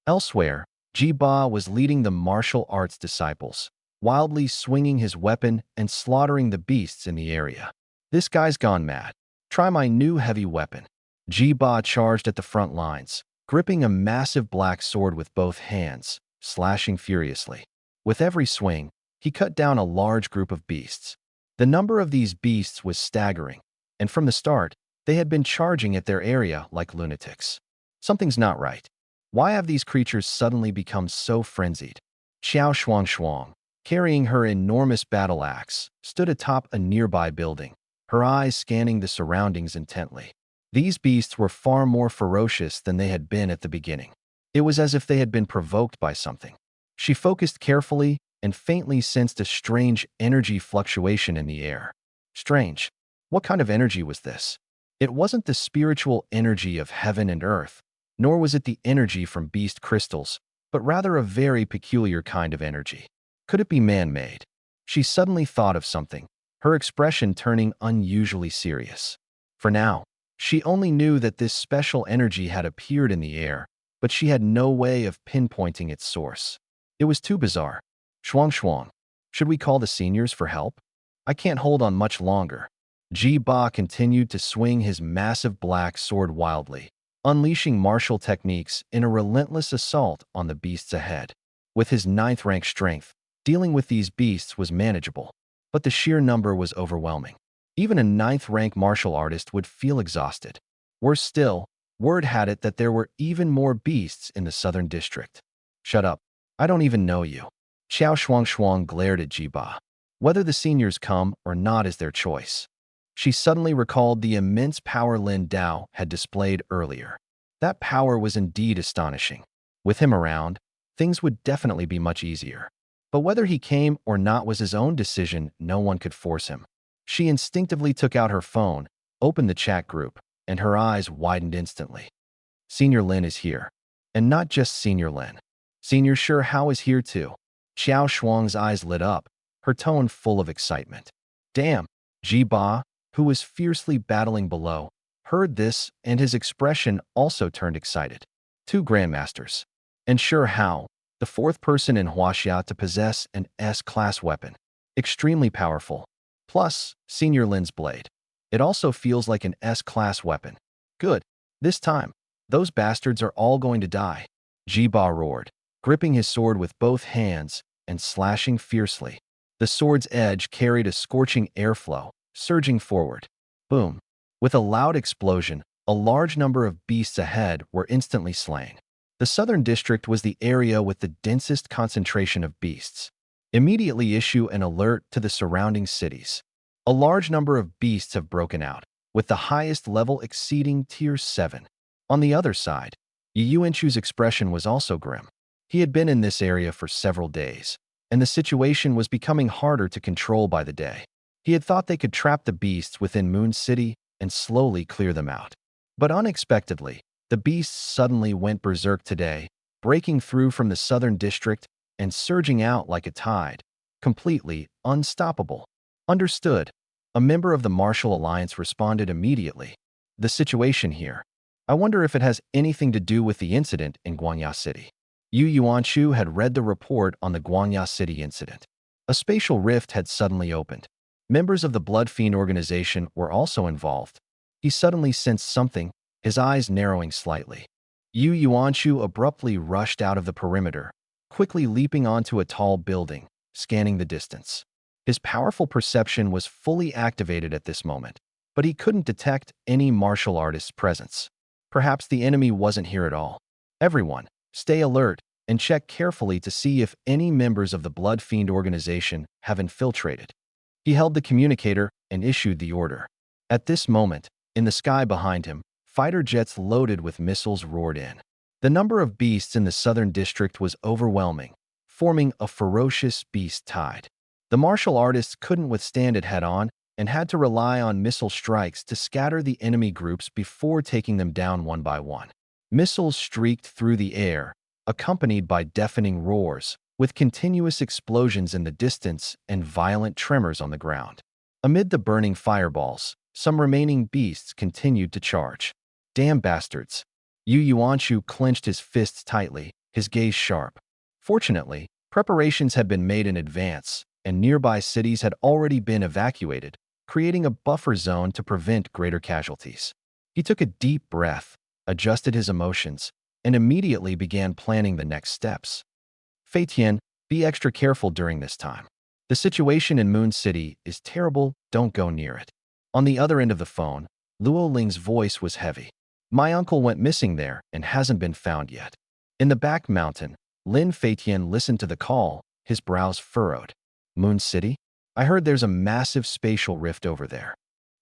Elsewhere, Ji Ba was leading the martial arts disciples, wildly swinging his weapon and slaughtering the beasts in the area. This guy's gone mad. Try my new heavy weapon. Ji Ba charged at the front lines, gripping a massive black sword with both hands, slashing furiously. With every swing, he cut down a large group of beasts. The number of these beasts was staggering, and from the start, they had been charging at their area like lunatics. Something's not right. Why have these creatures suddenly become so frenzied? Xiao Shuang, carrying her enormous battle axe, stood atop a nearby building, her eyes scanning the surroundings intently. These beasts were far more ferocious than they had been at the beginning. It was as if they had been provoked by something. She focused carefully and faintly sensed a strange energy fluctuation in the air. Strange. What kind of energy was this? It wasn't the spiritual energy of heaven and earth, nor was it the energy from beast crystals, but rather a very peculiar kind of energy. Could it be man-made? She suddenly thought of something, her expression turning unusually serious. For now, she only knew that this special energy had appeared in the air, but she had no way of pinpointing its source. It was too bizarre. Shuang, should we call the seniors for help? I can't hold on much longer. Ji Ba continued to swing his massive black sword wildly, unleashing martial techniques in a relentless assault on the beasts ahead. With his 9th rank strength, dealing with these beasts was manageable, but the sheer number was overwhelming. Even a 9th rank martial artist would feel exhausted. Worse still, word had it that there were even more beasts in the southern district. Shut up. I don't even know you. Xiao Shuang glared at Ji Ba. Whether the seniors come or not is their choice. She suddenly recalled the immense power Lin Dao had displayed earlier. That power was indeed astonishing. With him around, things would definitely be much easier. But whether he came or not was his own decision. No one could force him. She instinctively took out her phone, opened the chat group, and her eyes widened instantly. Senior Lin is here. And not just Senior Lin. Senior Sure Hao is here too. Xiao Shuang's eyes lit up, her tone full of excitement. Damn! Ji Ba, who was fiercely battling below, heard this, and his expression also turned excited. 2 grandmasters. And Sure Hao, the 4th person in Huaxia to possess an S-class weapon. Extremely powerful. Plus, Senior Lin's blade. It also feels like an S-class weapon. Good. This time, those bastards are all going to die. Ji Ba roared, gripping his sword with both hands and slashing fiercely. The sword's edge carried a scorching airflow, surging forward. Boom. With a loud explosion, a large number of beasts ahead were instantly slain. The southern district was the area with the densest concentration of beasts. Immediately issue an alert to the surrounding cities. A large number of beasts have broken out, with the highest level exceeding Tier 7. On the other side, Yu Yuanchu's expression was also grim. He had been in this area for several days, and the situation was becoming harder to control by the day. He had thought they could trap the beasts within Moon City and slowly clear them out. But unexpectedly, the beasts suddenly went berserk today, breaking through from the southern district and surging out like a tide, completely unstoppable. Understood. A member of the Martial Alliance responded immediately. The situation here. I wonder if it has anything to do with the incident in Guangya City. Yu Yuanchu had read the report on the Guangya City incident. A spatial rift had suddenly opened. Members of the Blood Fiend organization were also involved. He suddenly sensed something, his eyes narrowing slightly. Yu Yuanshu abruptly rushed out of the perimeter, quickly leaping onto a tall building, scanning the distance. His powerful perception was fully activated at this moment, but he couldn't detect any martial artist's presence. Perhaps the enemy wasn't here at all. Everyone, stay alert and check carefully to see if any members of the Blood Fiend organization have infiltrated. He held the communicator and issued the order. At this moment, in the sky behind him, fighter jets loaded with missiles roared in. The number of beasts in the southern district was overwhelming, forming a ferocious beast tide. The martial artists couldn't withstand it head-on and had to rely on missile strikes to scatter the enemy groups before taking them down one by one. Missiles streaked through the air, accompanied by deafening roars, with continuous explosions in the distance and violent tremors on the ground. Amid the burning fireballs, some remaining beasts continued to charge. Damn bastards! Yu Yuanshu clenched his fists tightly, his gaze sharp. Fortunately, preparations had been made in advance, and nearby cities had already been evacuated, creating a buffer zone to prevent greater casualties. He took a deep breath, adjusted his emotions, and immediately began planning the next steps. Fei Tian, be extra careful during this time. The situation in Moon City is terrible, don't go near it. On the other end of the phone, Luo Ling's voice was heavy. My uncle went missing there and hasn't been found yet. In the back mountain, Lin Feitian listened to the call, his brows furrowed. Moon City? I heard there's a massive spatial rift over there.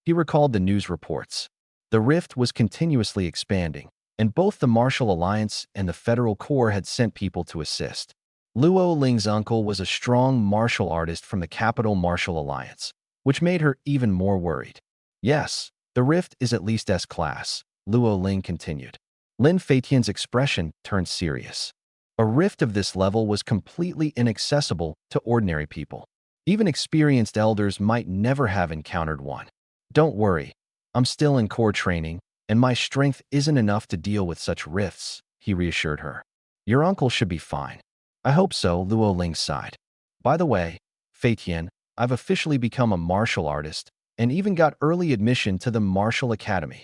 He recalled the news reports. The rift was continuously expanding, and both the Martial Alliance and the Federal Corps had sent people to assist. Luo Ling's uncle was a strong martial artist from the Capital Martial Alliance, which made her even more worried. Yes, the rift is at least S-class, Luo Ling continued. Lin Feitian's expression turned serious. A rift of this level was completely inaccessible to ordinary people. Even experienced elders might never have encountered one. Don't worry, I'm still in core training, and my strength isn't enough to deal with such rifts, he reassured her. Your uncle should be fine. I hope so, Luo Ling sighed. By the way, Feitian, I've officially become a martial artist and even got early admission to the Martial Academy.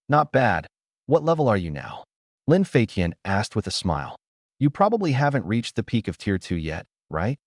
Not bad. What level are you now? Lin Feitian asked with a smile. You probably haven't reached the peak of Tier 2 yet, right?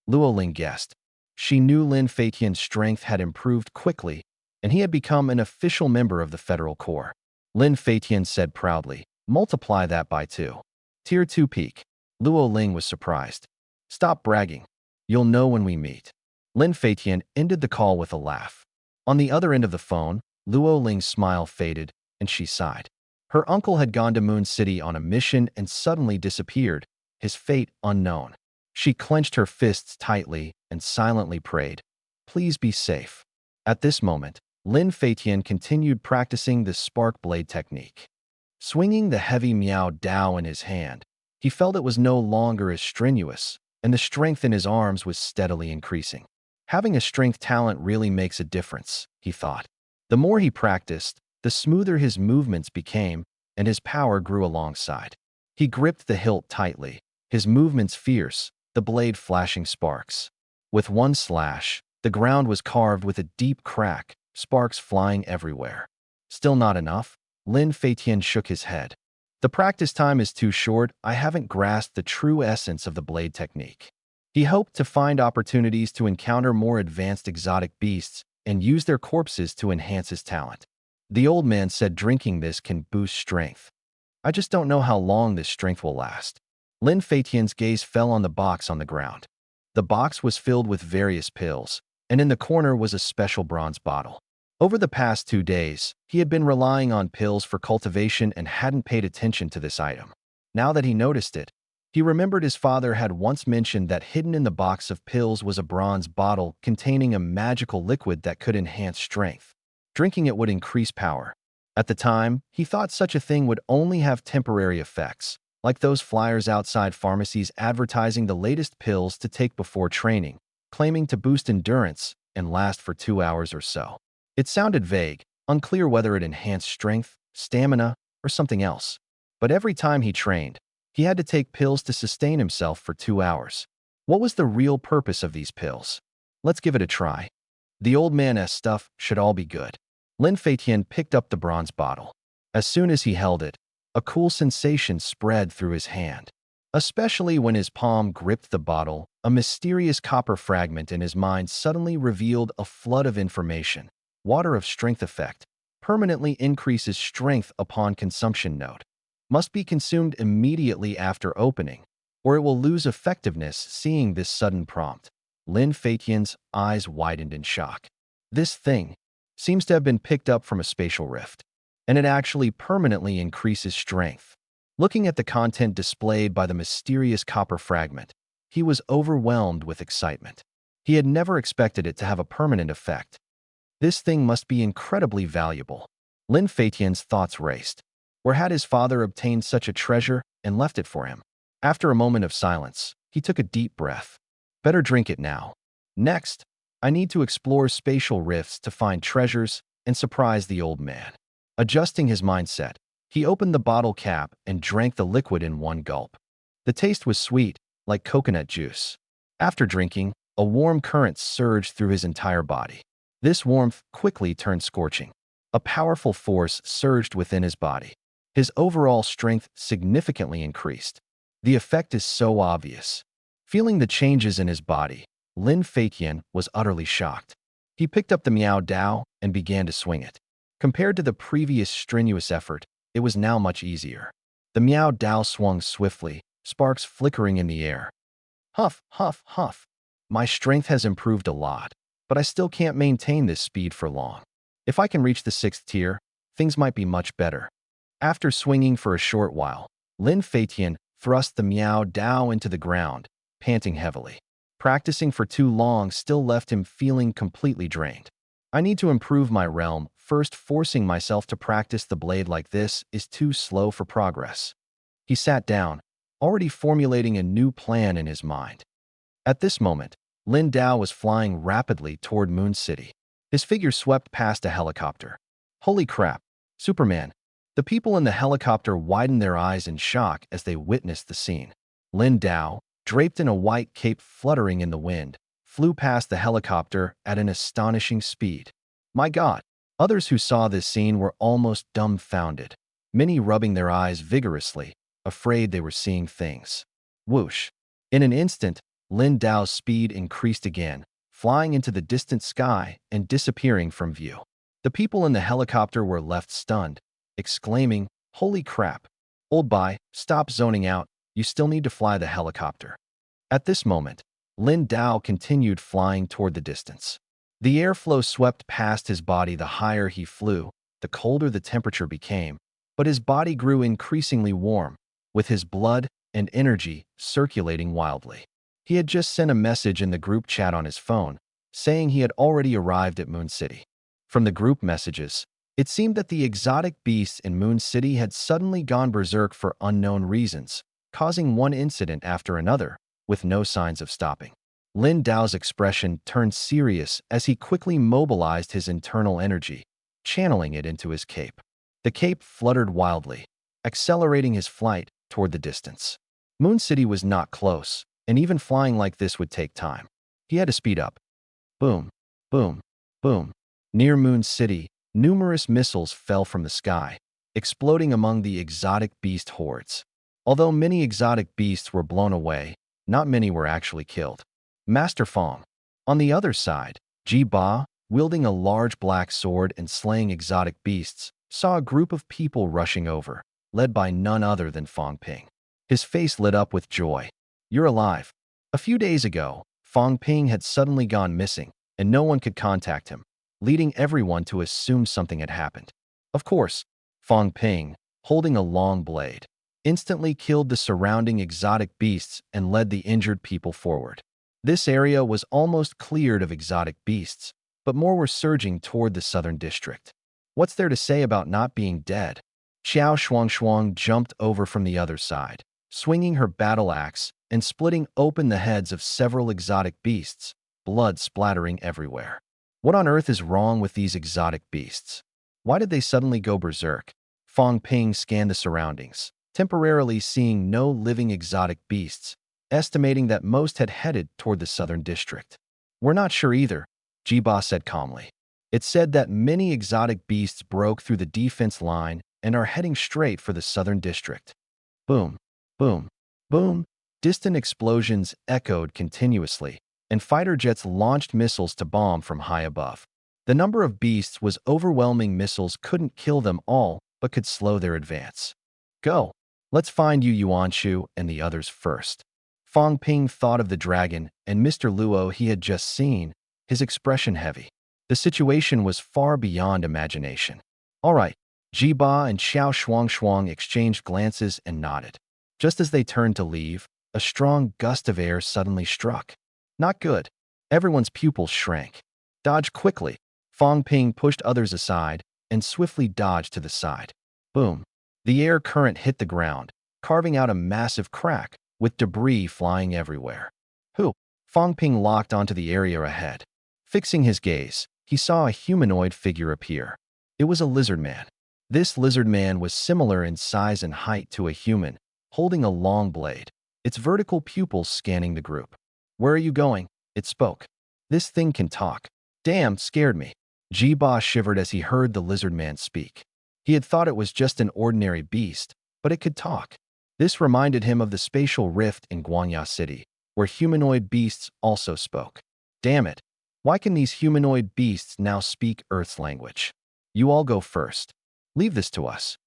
Luo Ling guessed. She knew Lin Feitian's strength had improved quickly, and he had become an official member of the Federal Corps. Lin Feitian said proudly, multiply that by 2. Tier 2 peak. Luo Ling was surprised. Stop bragging. You'll know when we meet. Lin Feitian ended the call with a laugh. On the other end of the phone, Luo Ling's smile faded, and she sighed. Her uncle had gone to Moon City on a mission and suddenly disappeared, his fate unknown. She clenched her fists tightly and silently prayed, please be safe. At this moment, Lin Feitian continued practicing the spark blade technique. Swinging the heavy Miao Dao in his hand, he felt it was no longer as strenuous, and the strength in his arms was steadily increasing. Having a strength talent really makes a difference, he thought. The more he practiced, the smoother his movements became, and his power grew alongside. He gripped the hilt tightly, his movements fierce, the blade flashing sparks. With one slash, the ground was carved with a deep crack, sparks flying everywhere. Still not enough? Lin Feitian shook his head. The practice time is too short, I haven't grasped the true essence of the blade technique. He hoped to find opportunities to encounter more advanced exotic beasts and use their corpses to enhance his talent. The old man said drinking this can boost strength. I just don't know how long this strength will last. Lin Feitian's gaze fell on the box on the ground. The box was filled with various pills, and in the corner was a special bronze bottle. Over the past 2 days, he had been relying on pills for cultivation and hadn't paid attention to this item. Now that he noticed it, he remembered his father had once mentioned that hidden in the box of pills was a bronze bottle containing a magical liquid that could enhance strength. Drinking it would increase power. At the time, he thought such a thing would only have temporary effects, like those flyers outside pharmacies advertising the latest pills to take before training, claiming to boost endurance and last for 2 hours or so. It sounded vague, unclear whether it enhanced strength, stamina, or something else. But every time he trained, he had to take pills to sustain himself for 2 hours. What was the real purpose of these pills? Let's give it a try. The old man's stuff should all be good. Lin Feitian picked up the bronze bottle. As soon as he held it, A cool sensation spread through his hand. Especially when his palm gripped the bottle, a mysterious copper fragment in his mind suddenly revealed a flood of information. Water of strength effect. Permanently increases strength upon consumption note. Must be consumed immediately after opening, or it will lose effectiveness. Seeing this sudden prompt, Lin Feiqian's eyes widened in shock. This thing seems to have been picked up from a spatial rift, and it actually permanently increases strength. Looking at the content displayed by the mysterious copper fragment, he was overwhelmed with excitement. He had never expected it to have a permanent effect. This thing must be incredibly valuable. Lin Feiqian's thoughts raced. Where had his father obtained such a treasure and left it for him? After a moment of silence, he took a deep breath. Better drink it now. Next, I need to explore spatial rifts to find treasures and surprise the old man. Adjusting his mindset, he opened the bottle cap and drank the liquid in one gulp. The taste was sweet, like coconut juice. After drinking, a warm current surged through his entire body. This warmth quickly turned scorching. A powerful force surged within his body. His overall strength significantly increased. The effect is so obvious. Feeling the changes in his body, Lin Feiqian was utterly shocked. He picked up the Miao Dao and began to swing it. Compared to the previous strenuous effort, it was now much easier. The Miao Dao swung swiftly, sparks flickering in the air. Huff, huff, huff. My strength has improved a lot, but I still can't maintain this speed for long. If I can reach the 6th tier, things might be much better. After swinging for a short while, Lin Feiqian thrust the Miao Dao into the ground, panting heavily. Practicing for too long still left him feeling completely drained. I need to improve my realm. First, forcing myself to practice the blade like this is too slow for progress. He sat down, already formulating a new plan in his mind. At this moment, Lin Dao was flying rapidly toward Moon City. His figure swept past a helicopter. Holy crap! Superman! The people in the helicopter widened their eyes in shock as they witnessed the scene. Lin Dao, draped in a white cape fluttering in the wind, flew past the helicopter at an astonishing speed. My God! Others who saw this scene were almost dumbfounded, many rubbing their eyes vigorously, afraid they were seeing things. Whoosh! In an instant, Lin Dao's speed increased again, flying into the distant sky and disappearing from view. The people in the helicopter were left stunned, exclaiming, "Holy crap! Old boy, stop zoning out, you still need to fly the helicopter." At this moment, Lin Dao continued flying toward the distance. The airflow swept past his body. The higher he flew, the colder the temperature became, but his body grew increasingly warm, with his blood and energy circulating wildly. He had just sent a message in the group chat on his phone, saying he had already arrived at Moon City. From the group messages, it seemed that the exotic beasts in Moon City had suddenly gone berserk for unknown reasons, causing one incident after another, with no signs of stopping. Lin Dao's expression turned serious as he quickly mobilized his internal energy, channeling it into his cape. The cape fluttered wildly, accelerating his flight toward the distance. Moon City was not close, and even flying like this would take time. He had to speed up. Boom, boom, boom. Near Moon City, numerous missiles fell from the sky, exploding among the exotic beast hordes. Although many exotic beasts were blown away, not many were actually killed. Master Fong, on the other side, Ji Ba, wielding a large black sword and slaying exotic beasts, saw a group of people rushing over, led by none other than Fong Ping. His face lit up with joy. "You're alive." A few days ago, Fong Ping had suddenly gone missing, and no one could contact him, leading everyone to assume something had happened. Of course, Fong Ping, holding a long blade, instantly killed the surrounding exotic beasts and led the injured people forward. This area was almost cleared of exotic beasts, but more were surging toward the southern district. What's there to say about not being dead? Xiao Shuangshuang jumped over from the other side, swinging her battle axe and splitting open the heads of several exotic beasts, blood splattering everywhere. What on earth is wrong with these exotic beasts? Why did they suddenly go berserk? Fong Ping scanned the surroundings, temporarily seeing no living exotic beasts, estimating that most had headed toward the southern district. "We're not sure either," Ji Ba said calmly. "It said that many exotic beasts broke through the defense line and are heading straight for the southern district. Boom, boom, boom. Distant explosions echoed continuously, and fighter jets launched missiles to bomb from high above. The number of beasts was overwhelming. Missiles couldn't kill them all, but could slow their advance. Go! Let's find Yuanshu and the others first. Fong Ping thought of the dragon and Mr. Luo he had just seen, his expression heavy. The situation was far beyond imagination. All right, Jiba and Xiao Shuang exchanged glances and nodded. Just as they turned to leave, a strong gust of air suddenly struck. Not good. Everyone's pupils shrank. Dodge quickly. Fong Ping pushed others aside and swiftly dodged to the side. Boom. The air current hit the ground, carving out a massive crack, with debris flying everywhere. Who? Fong Ping locked onto the area ahead. Fixing his gaze, he saw a humanoid figure appear. It was a lizard man. This lizard man was similar in size and height to a human, holding a long blade, its vertical pupils scanning the group. Where are you going? It spoke. This thing can talk. Damn, scared me. Jiba shivered as he heard the lizard man speak. He had thought it was just an ordinary beast, but it could talk. This reminded him of the spatial rift in Guangya City, where humanoid beasts also spoke. Damn it. Why can these humanoid beasts now speak Earth's language? You all go first. Leave this to us.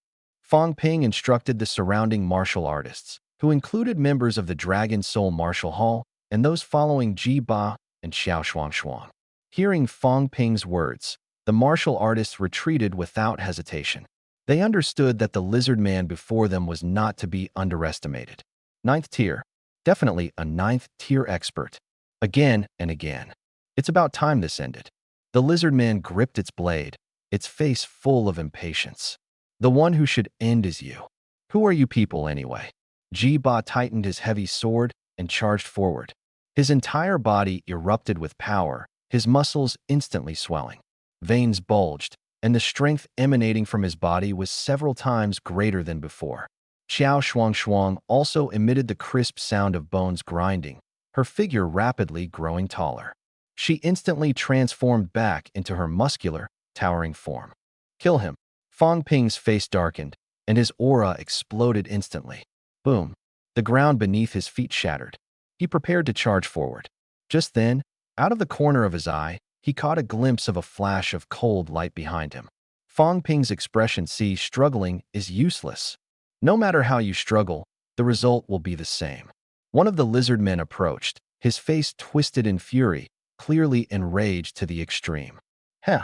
Fong Ping instructed the surrounding martial artists, who included members of the Dragon Soul Martial Hall and those following Ji Ba and Xiao Shuang. Hearing Fong Ping's words, the martial artists retreated without hesitation. They understood that the lizard man before them was not to be underestimated. Ninth tier. Definitely a ninth-tier expert. Again and again. It's about time this ended. The lizard man gripped its blade, its face full of impatience. The one who should end is you. Who are you people anyway? Ji Ba tightened his heavy sword and charged forward. His entire body erupted with power, his muscles instantly swelling. Veins bulged, and the strength emanating from his body was several times greater than before. Xiao Shuang also emitted the crisp sound of bones grinding, her figure rapidly growing taller. She instantly transformed back into her muscular, towering form. Kill him. Fong Ping's face darkened, and his aura exploded instantly. Boom. The ground beneath his feet shattered. He prepared to charge forward. Just then, out of the corner of his eye, he caught a glimpse of a flash of cold light behind him. Fong Ping's expression, see, struggling is useless. No matter how you struggle, the result will be the same. One of the lizard men approached, his face twisted in fury, clearly enraged to the extreme. Heh.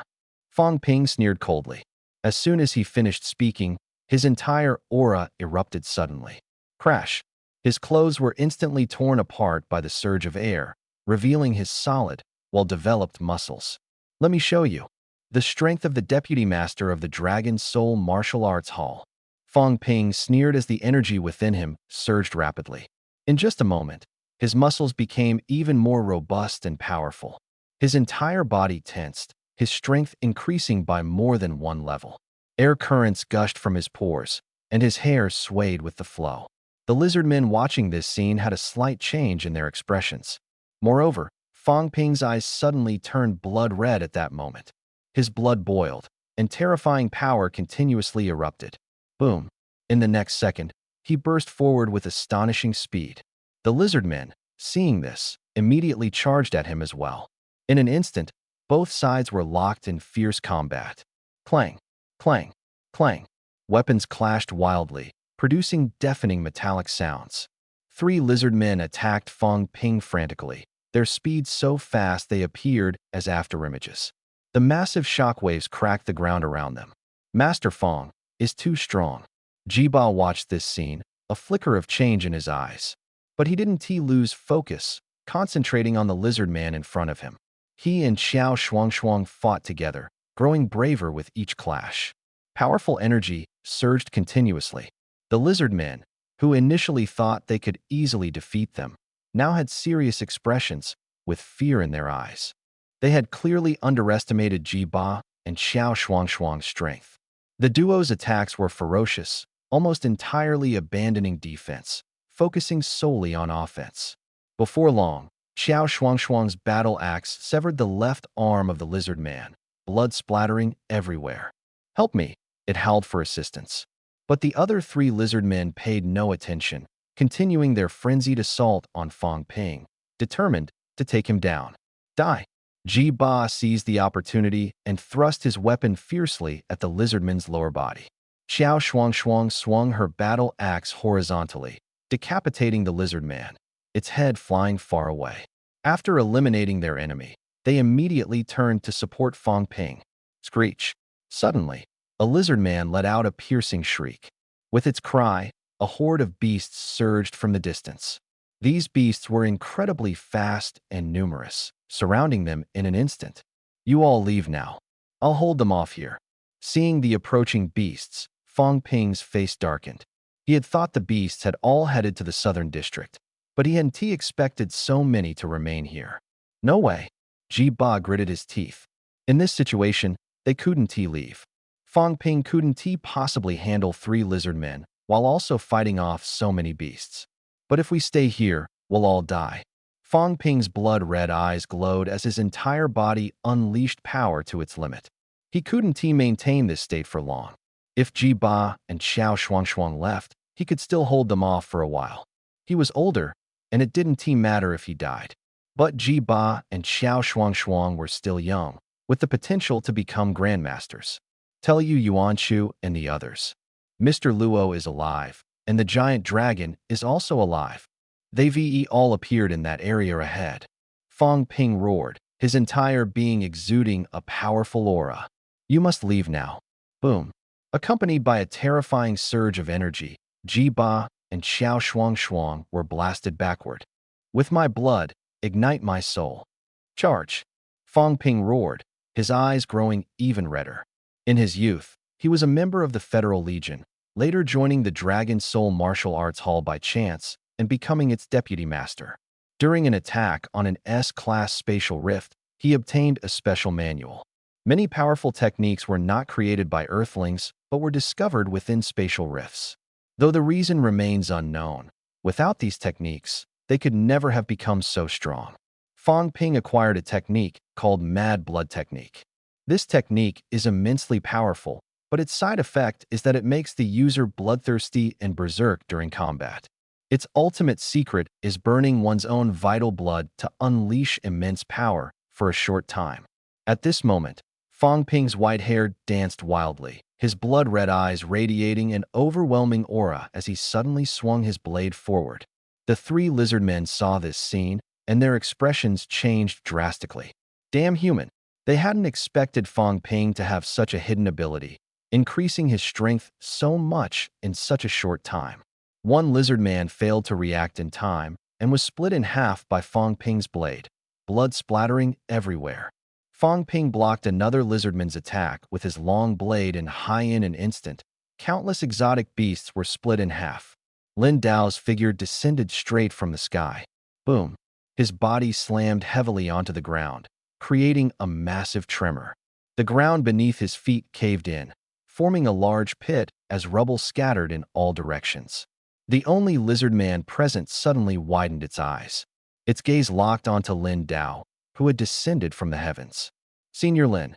Fong Ping sneered coldly. As soon as he finished speaking, his entire aura erupted suddenly. Crash. His clothes were instantly torn apart by the surge of air, revealing his solid, well-developed muscles. Let me show you. The strength of the deputy master of the Dragon Soul Martial Arts Hall. Fong Ping sneered as the energy within him surged rapidly. In just a moment, his muscles became even more robust and powerful. His entire body tensed, his strength increasing by more than one level. Air currents gushed from his pores, and his hair swayed with the flow. The lizard men watching this scene had a slight change in their expressions. Moreover, Fong Ping's eyes suddenly turned blood red at that moment. His blood boiled, and terrifying power continuously erupted. Boom. In the next second, he burst forward with astonishing speed. The lizard men, seeing this, immediately charged at him as well. In an instant, both sides were locked in fierce combat. Clang, clang, clang. Weapons clashed wildly, producing deafening metallic sounds. Three lizard men attacked Fong Ping frantically, their speed so fast they appeared as afterimages. The massive shockwaves cracked the ground around them. Master Fong is too strong. Jiba watched this scene, a flicker of change in his eyes. But he didn't lose focus, concentrating on the lizard man in front of him. He and Xiao Shuang fought together, growing braver with each clash. Powerful energy surged continuously. The lizard men, who initially thought they could easily defeat them, now had serious expressions, with fear in their eyes. They had clearly underestimated Ji Ba and Xiao Shuang's strength. The duo's attacks were ferocious, almost entirely abandoning defense, focusing solely on offense. Before long, Xiao Shuang's battle axe severed the left arm of the lizard man, blood splattering everywhere. Help me! It howled for assistance. But the other three lizard men paid no attention, continuing their frenzied assault on Fang Ping, determined to take him down. Die! Ji Ba seized the opportunity and thrust his weapon fiercely at the lizardman's lower body. Xiao Shuang swung her battle axe horizontally, decapitating the lizard man, its head flying far away. After eliminating their enemy, they immediately turned to support Fang Ping. Screech! Suddenly, a lizard man let out a piercing shriek. With its cry, a horde of beasts surged from the distance. These beasts were incredibly fast and numerous, surrounding them in an instant. You all leave now. I'll hold them off here. Seeing the approaching beasts, Fang Ping's face darkened. He had thought the beasts had all headed to the southern district, but he hadn't expected so many to remain here. No way. Ji Ba gritted his teeth. In this situation, they couldn't leave. Fang Ping couldn't possibly handle 3 lizard men while also fighting off so many beasts. But if we stay here, we'll all die. Fang Ping's blood-red eyes glowed as his entire body unleashed power to its limit. He couldn't maintain this state for long. If Ji Ba and Xiao Shuang left, he could still hold them off for a while. He was older, and it didn't matter if he died. But Ji Ba and Xiao Shuang were still young, with the potential to become grandmasters. Tell you Yuanshu and the others. Mr. Luo is alive, and the giant dragon is also alive. They all appeared in that area ahead. Fang Ping roared, his entire being exuding a powerful aura. You must leave now. Boom. Accompanied by a terrifying surge of energy, Ji Ba and Xiao Shuang were blasted backward. With my blood, ignite my soul. Charge! Fang Ping roared, his eyes growing even redder. In his youth, he was a member of the Federal Legion, later joining the Dragon Soul Martial Arts Hall by chance and becoming its deputy master. During an attack on an S-class spatial rift, he obtained a special manual. Many powerful techniques were not created by Earthlings, but were discovered within spatial rifts. Though the reason remains unknown, without these techniques, they could never have become so strong. Fang Ping acquired a technique called Mad Blood Technique. This technique is immensely powerful, but its side effect is that it makes the user bloodthirsty and berserk during combat. Its ultimate secret is burning one's own vital blood to unleash immense power for a short time. At this moment, Fang Ping's white hair danced wildly, his blood-red eyes radiating an overwhelming aura as he suddenly swung his blade forward. The 3 lizard men saw this scene, and their expressions changed drastically. Damn human! They hadn't expected Fang Ping to have such a hidden ability, increasing his strength so much in such a short time. One lizard man failed to react in time and was split in half by Fang Ping's blade, blood splattering everywhere. Fang Ping blocked another lizardman's attack with his long blade and in an instant, countless exotic beasts were split in half. Lin Dao's figure descended straight from the sky. Boom! His body slammed heavily onto the ground, creating a massive tremor. The ground beneath his feet caved in, forming a large pit as rubble scattered in all directions. The only lizard man present suddenly widened its eyes. Its gaze locked onto Lin Dao, who had descended from the heavens. Senior Lin,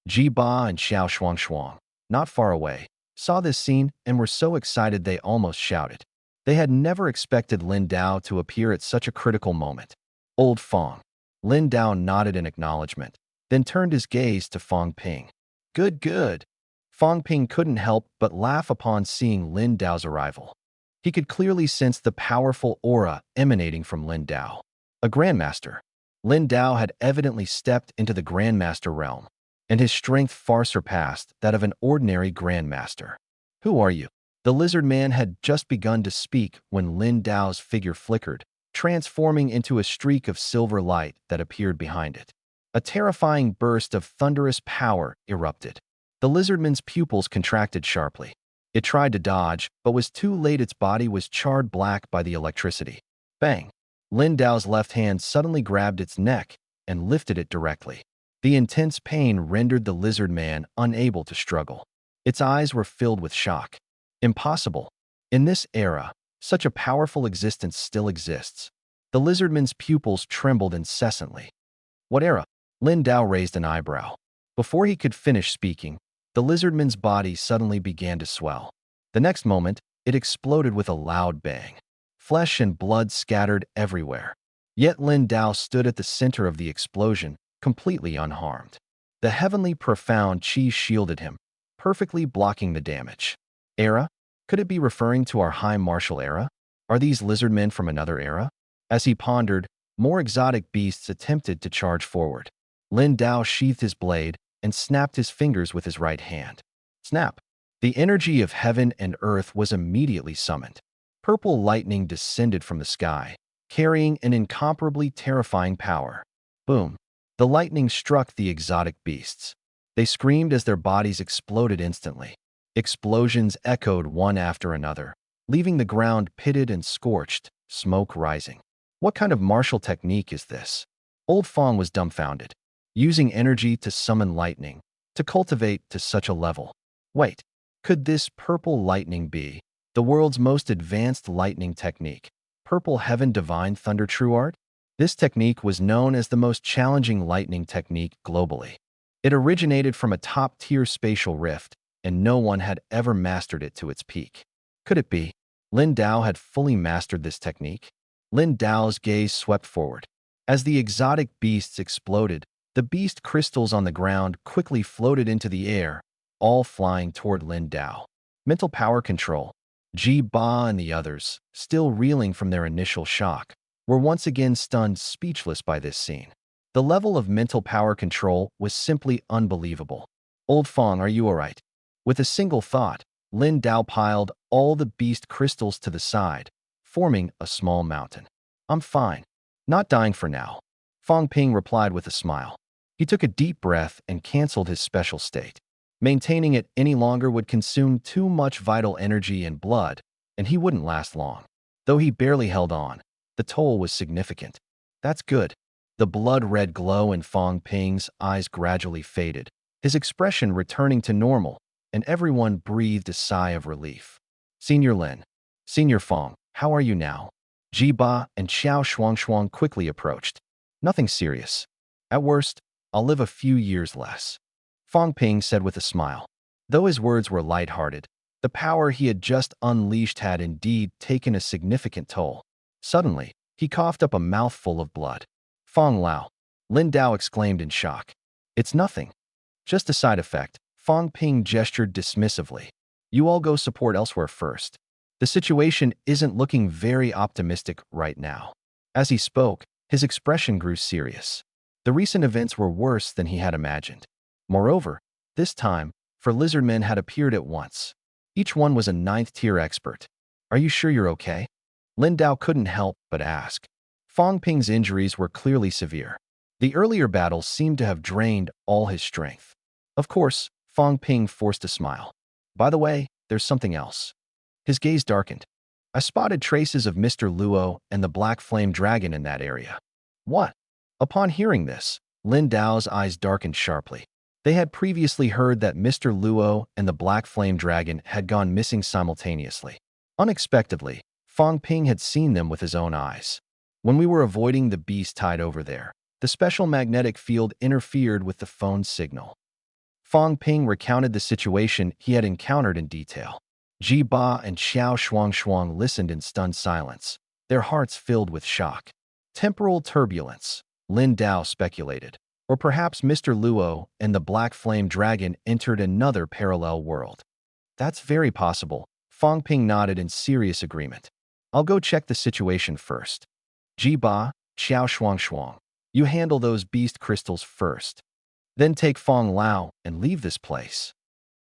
Ji Ba and Xiao Shuang, not far away, saw this scene and were so excited they almost shouted. They had never expected Lin Dao to appear at such a critical moment. Old Fang. Lin Dao nodded in acknowledgement, then turned his gaze to Fang Ping. Good, good. Fang Ping couldn't help but laugh upon seeing Lin Dao's arrival. He could clearly sense the powerful aura emanating from Lin Dao. A grandmaster. Lin Dao had evidently stepped into the grandmaster realm, and his strength far surpassed that of an ordinary grandmaster. Who are you? The lizard man had just begun to speak when Lin Dao's figure flickered, transforming into a streak of silver light that appeared behind it. A terrifying burst of thunderous power erupted. The lizardman's pupils contracted sharply. It tried to dodge, but was too late. Its body was charred black by the electricity. Bang! Lin Dao's left hand suddenly grabbed its neck and lifted it directly. The intense pain rendered the lizard man unable to struggle. Its eyes were filled with shock. Impossible. In this era, such a powerful existence still exists. The lizardman's pupils trembled incessantly. What era? Lin Dao raised an eyebrow. Before he could finish speaking, The lizardman's body suddenly began to swell. The next moment, it exploded with a loud bang. Flesh and blood scattered everywhere. Yet Lin Dao stood at the center of the explosion, completely unharmed. The heavenly profound chi shielded him, perfectly blocking the damage. Era? Could it be referring to our high martial era? Are these lizardmen from another era? As he pondered, more exotic beasts attempted to charge forward. Lin Dao sheathed his blade and snapped his fingers with his right hand. Snap! The energy of heaven and earth was immediately summoned. Purple lightning descended from the sky, carrying an incomparably terrifying power. Boom! The lightning struck the exotic beasts. They screamed as their bodies exploded instantly. Explosions echoed one after another, leaving the ground pitted and scorched, smoke rising. What kind of martial technique is this? Old Fong was dumbfounded. Using energy to summon lightning, to cultivate to such a level. Wait, could this purple lightning be the world's most advanced lightning technique? Purple Heaven Divine Thunder True Art? This technique was known as the most challenging lightning technique globally. It originated from a top-tier spatial rift, and no one had ever mastered it to its peak. Could it be Lin Dao had fully mastered this technique? Lin Dao's gaze swept forward. As the exotic beasts exploded, the beast crystals on the ground quickly floated into the air, all flying toward Lin Dao. Mental power control. Ji Ba and the others, still reeling from their initial shock, were once again stunned speechless by this scene. The level of mental power control was simply unbelievable. Old Fong, are you alright? With a single thought, Lin Dao piled all the beast crystals to the side, forming a small mountain. I'm fine. Not dying for now. Fong Ping replied with a smile. He took a deep breath and canceled his special state. Maintaining it any longer would consume too much vital energy and blood, and he wouldn't last long. Though he barely held on, the toll was significant. That's good. The blood-red glow in Fong Ping's eyes gradually faded, his expression returning to normal, and everyone breathed a sigh of relief. Senior Lin, Senior Fong, how are you now? Ji Ba and Xiao Shuangshuang quickly approached. Nothing serious. At worst, I'll live a few years less. Fong Ping said with a smile. Though his words were light-hearted, the power he had just unleashed had indeed taken a significant toll. Suddenly, he coughed up a mouthful of blood. Fong Lao, Lin Dao exclaimed in shock. It's nothing. Just a side effect. Fong Ping gestured dismissively. You all go support elsewhere first. The situation isn't looking very optimistic right now. As he spoke, his expression grew serious. The recent events were worse than he had imagined. Moreover, this time, 4 lizardmen had appeared at once. Each one was a 9th-tier expert. Are you sure you're okay? Lin Dao couldn't help but ask. Fong Ping's injuries were clearly severe. The earlier battles seemed to have drained all his strength. Of course, Fong Ping forced a smile. By the way, there's something else. His gaze darkened. I spotted traces of Mr. Luo and the Black Flame Dragon in that area. What? Upon hearing this, Lin Dao's eyes darkened sharply. They had previously heard that Mr. Luo and the Black Flame Dragon had gone missing simultaneously. Unexpectedly, Fong Ping had seen them with his own eyes. When we were avoiding the beast tied over there, the special magnetic field interfered with the phone's signal. Fong Ping recounted the situation he had encountered in detail. Ji Ba and Xiao Shuangshuang listened in stunned silence, their hearts filled with shock. Temporal turbulence, Lin Dao speculated. Or perhaps Mr. Luo and the Black Flame Dragon entered another parallel world. That's very possible. Fong Ping nodded in serious agreement. I'll go check the situation first. Ji Ba, Xiao Shuangshuang, you handle those beast crystals first. Then take Fong Lao and leave this place.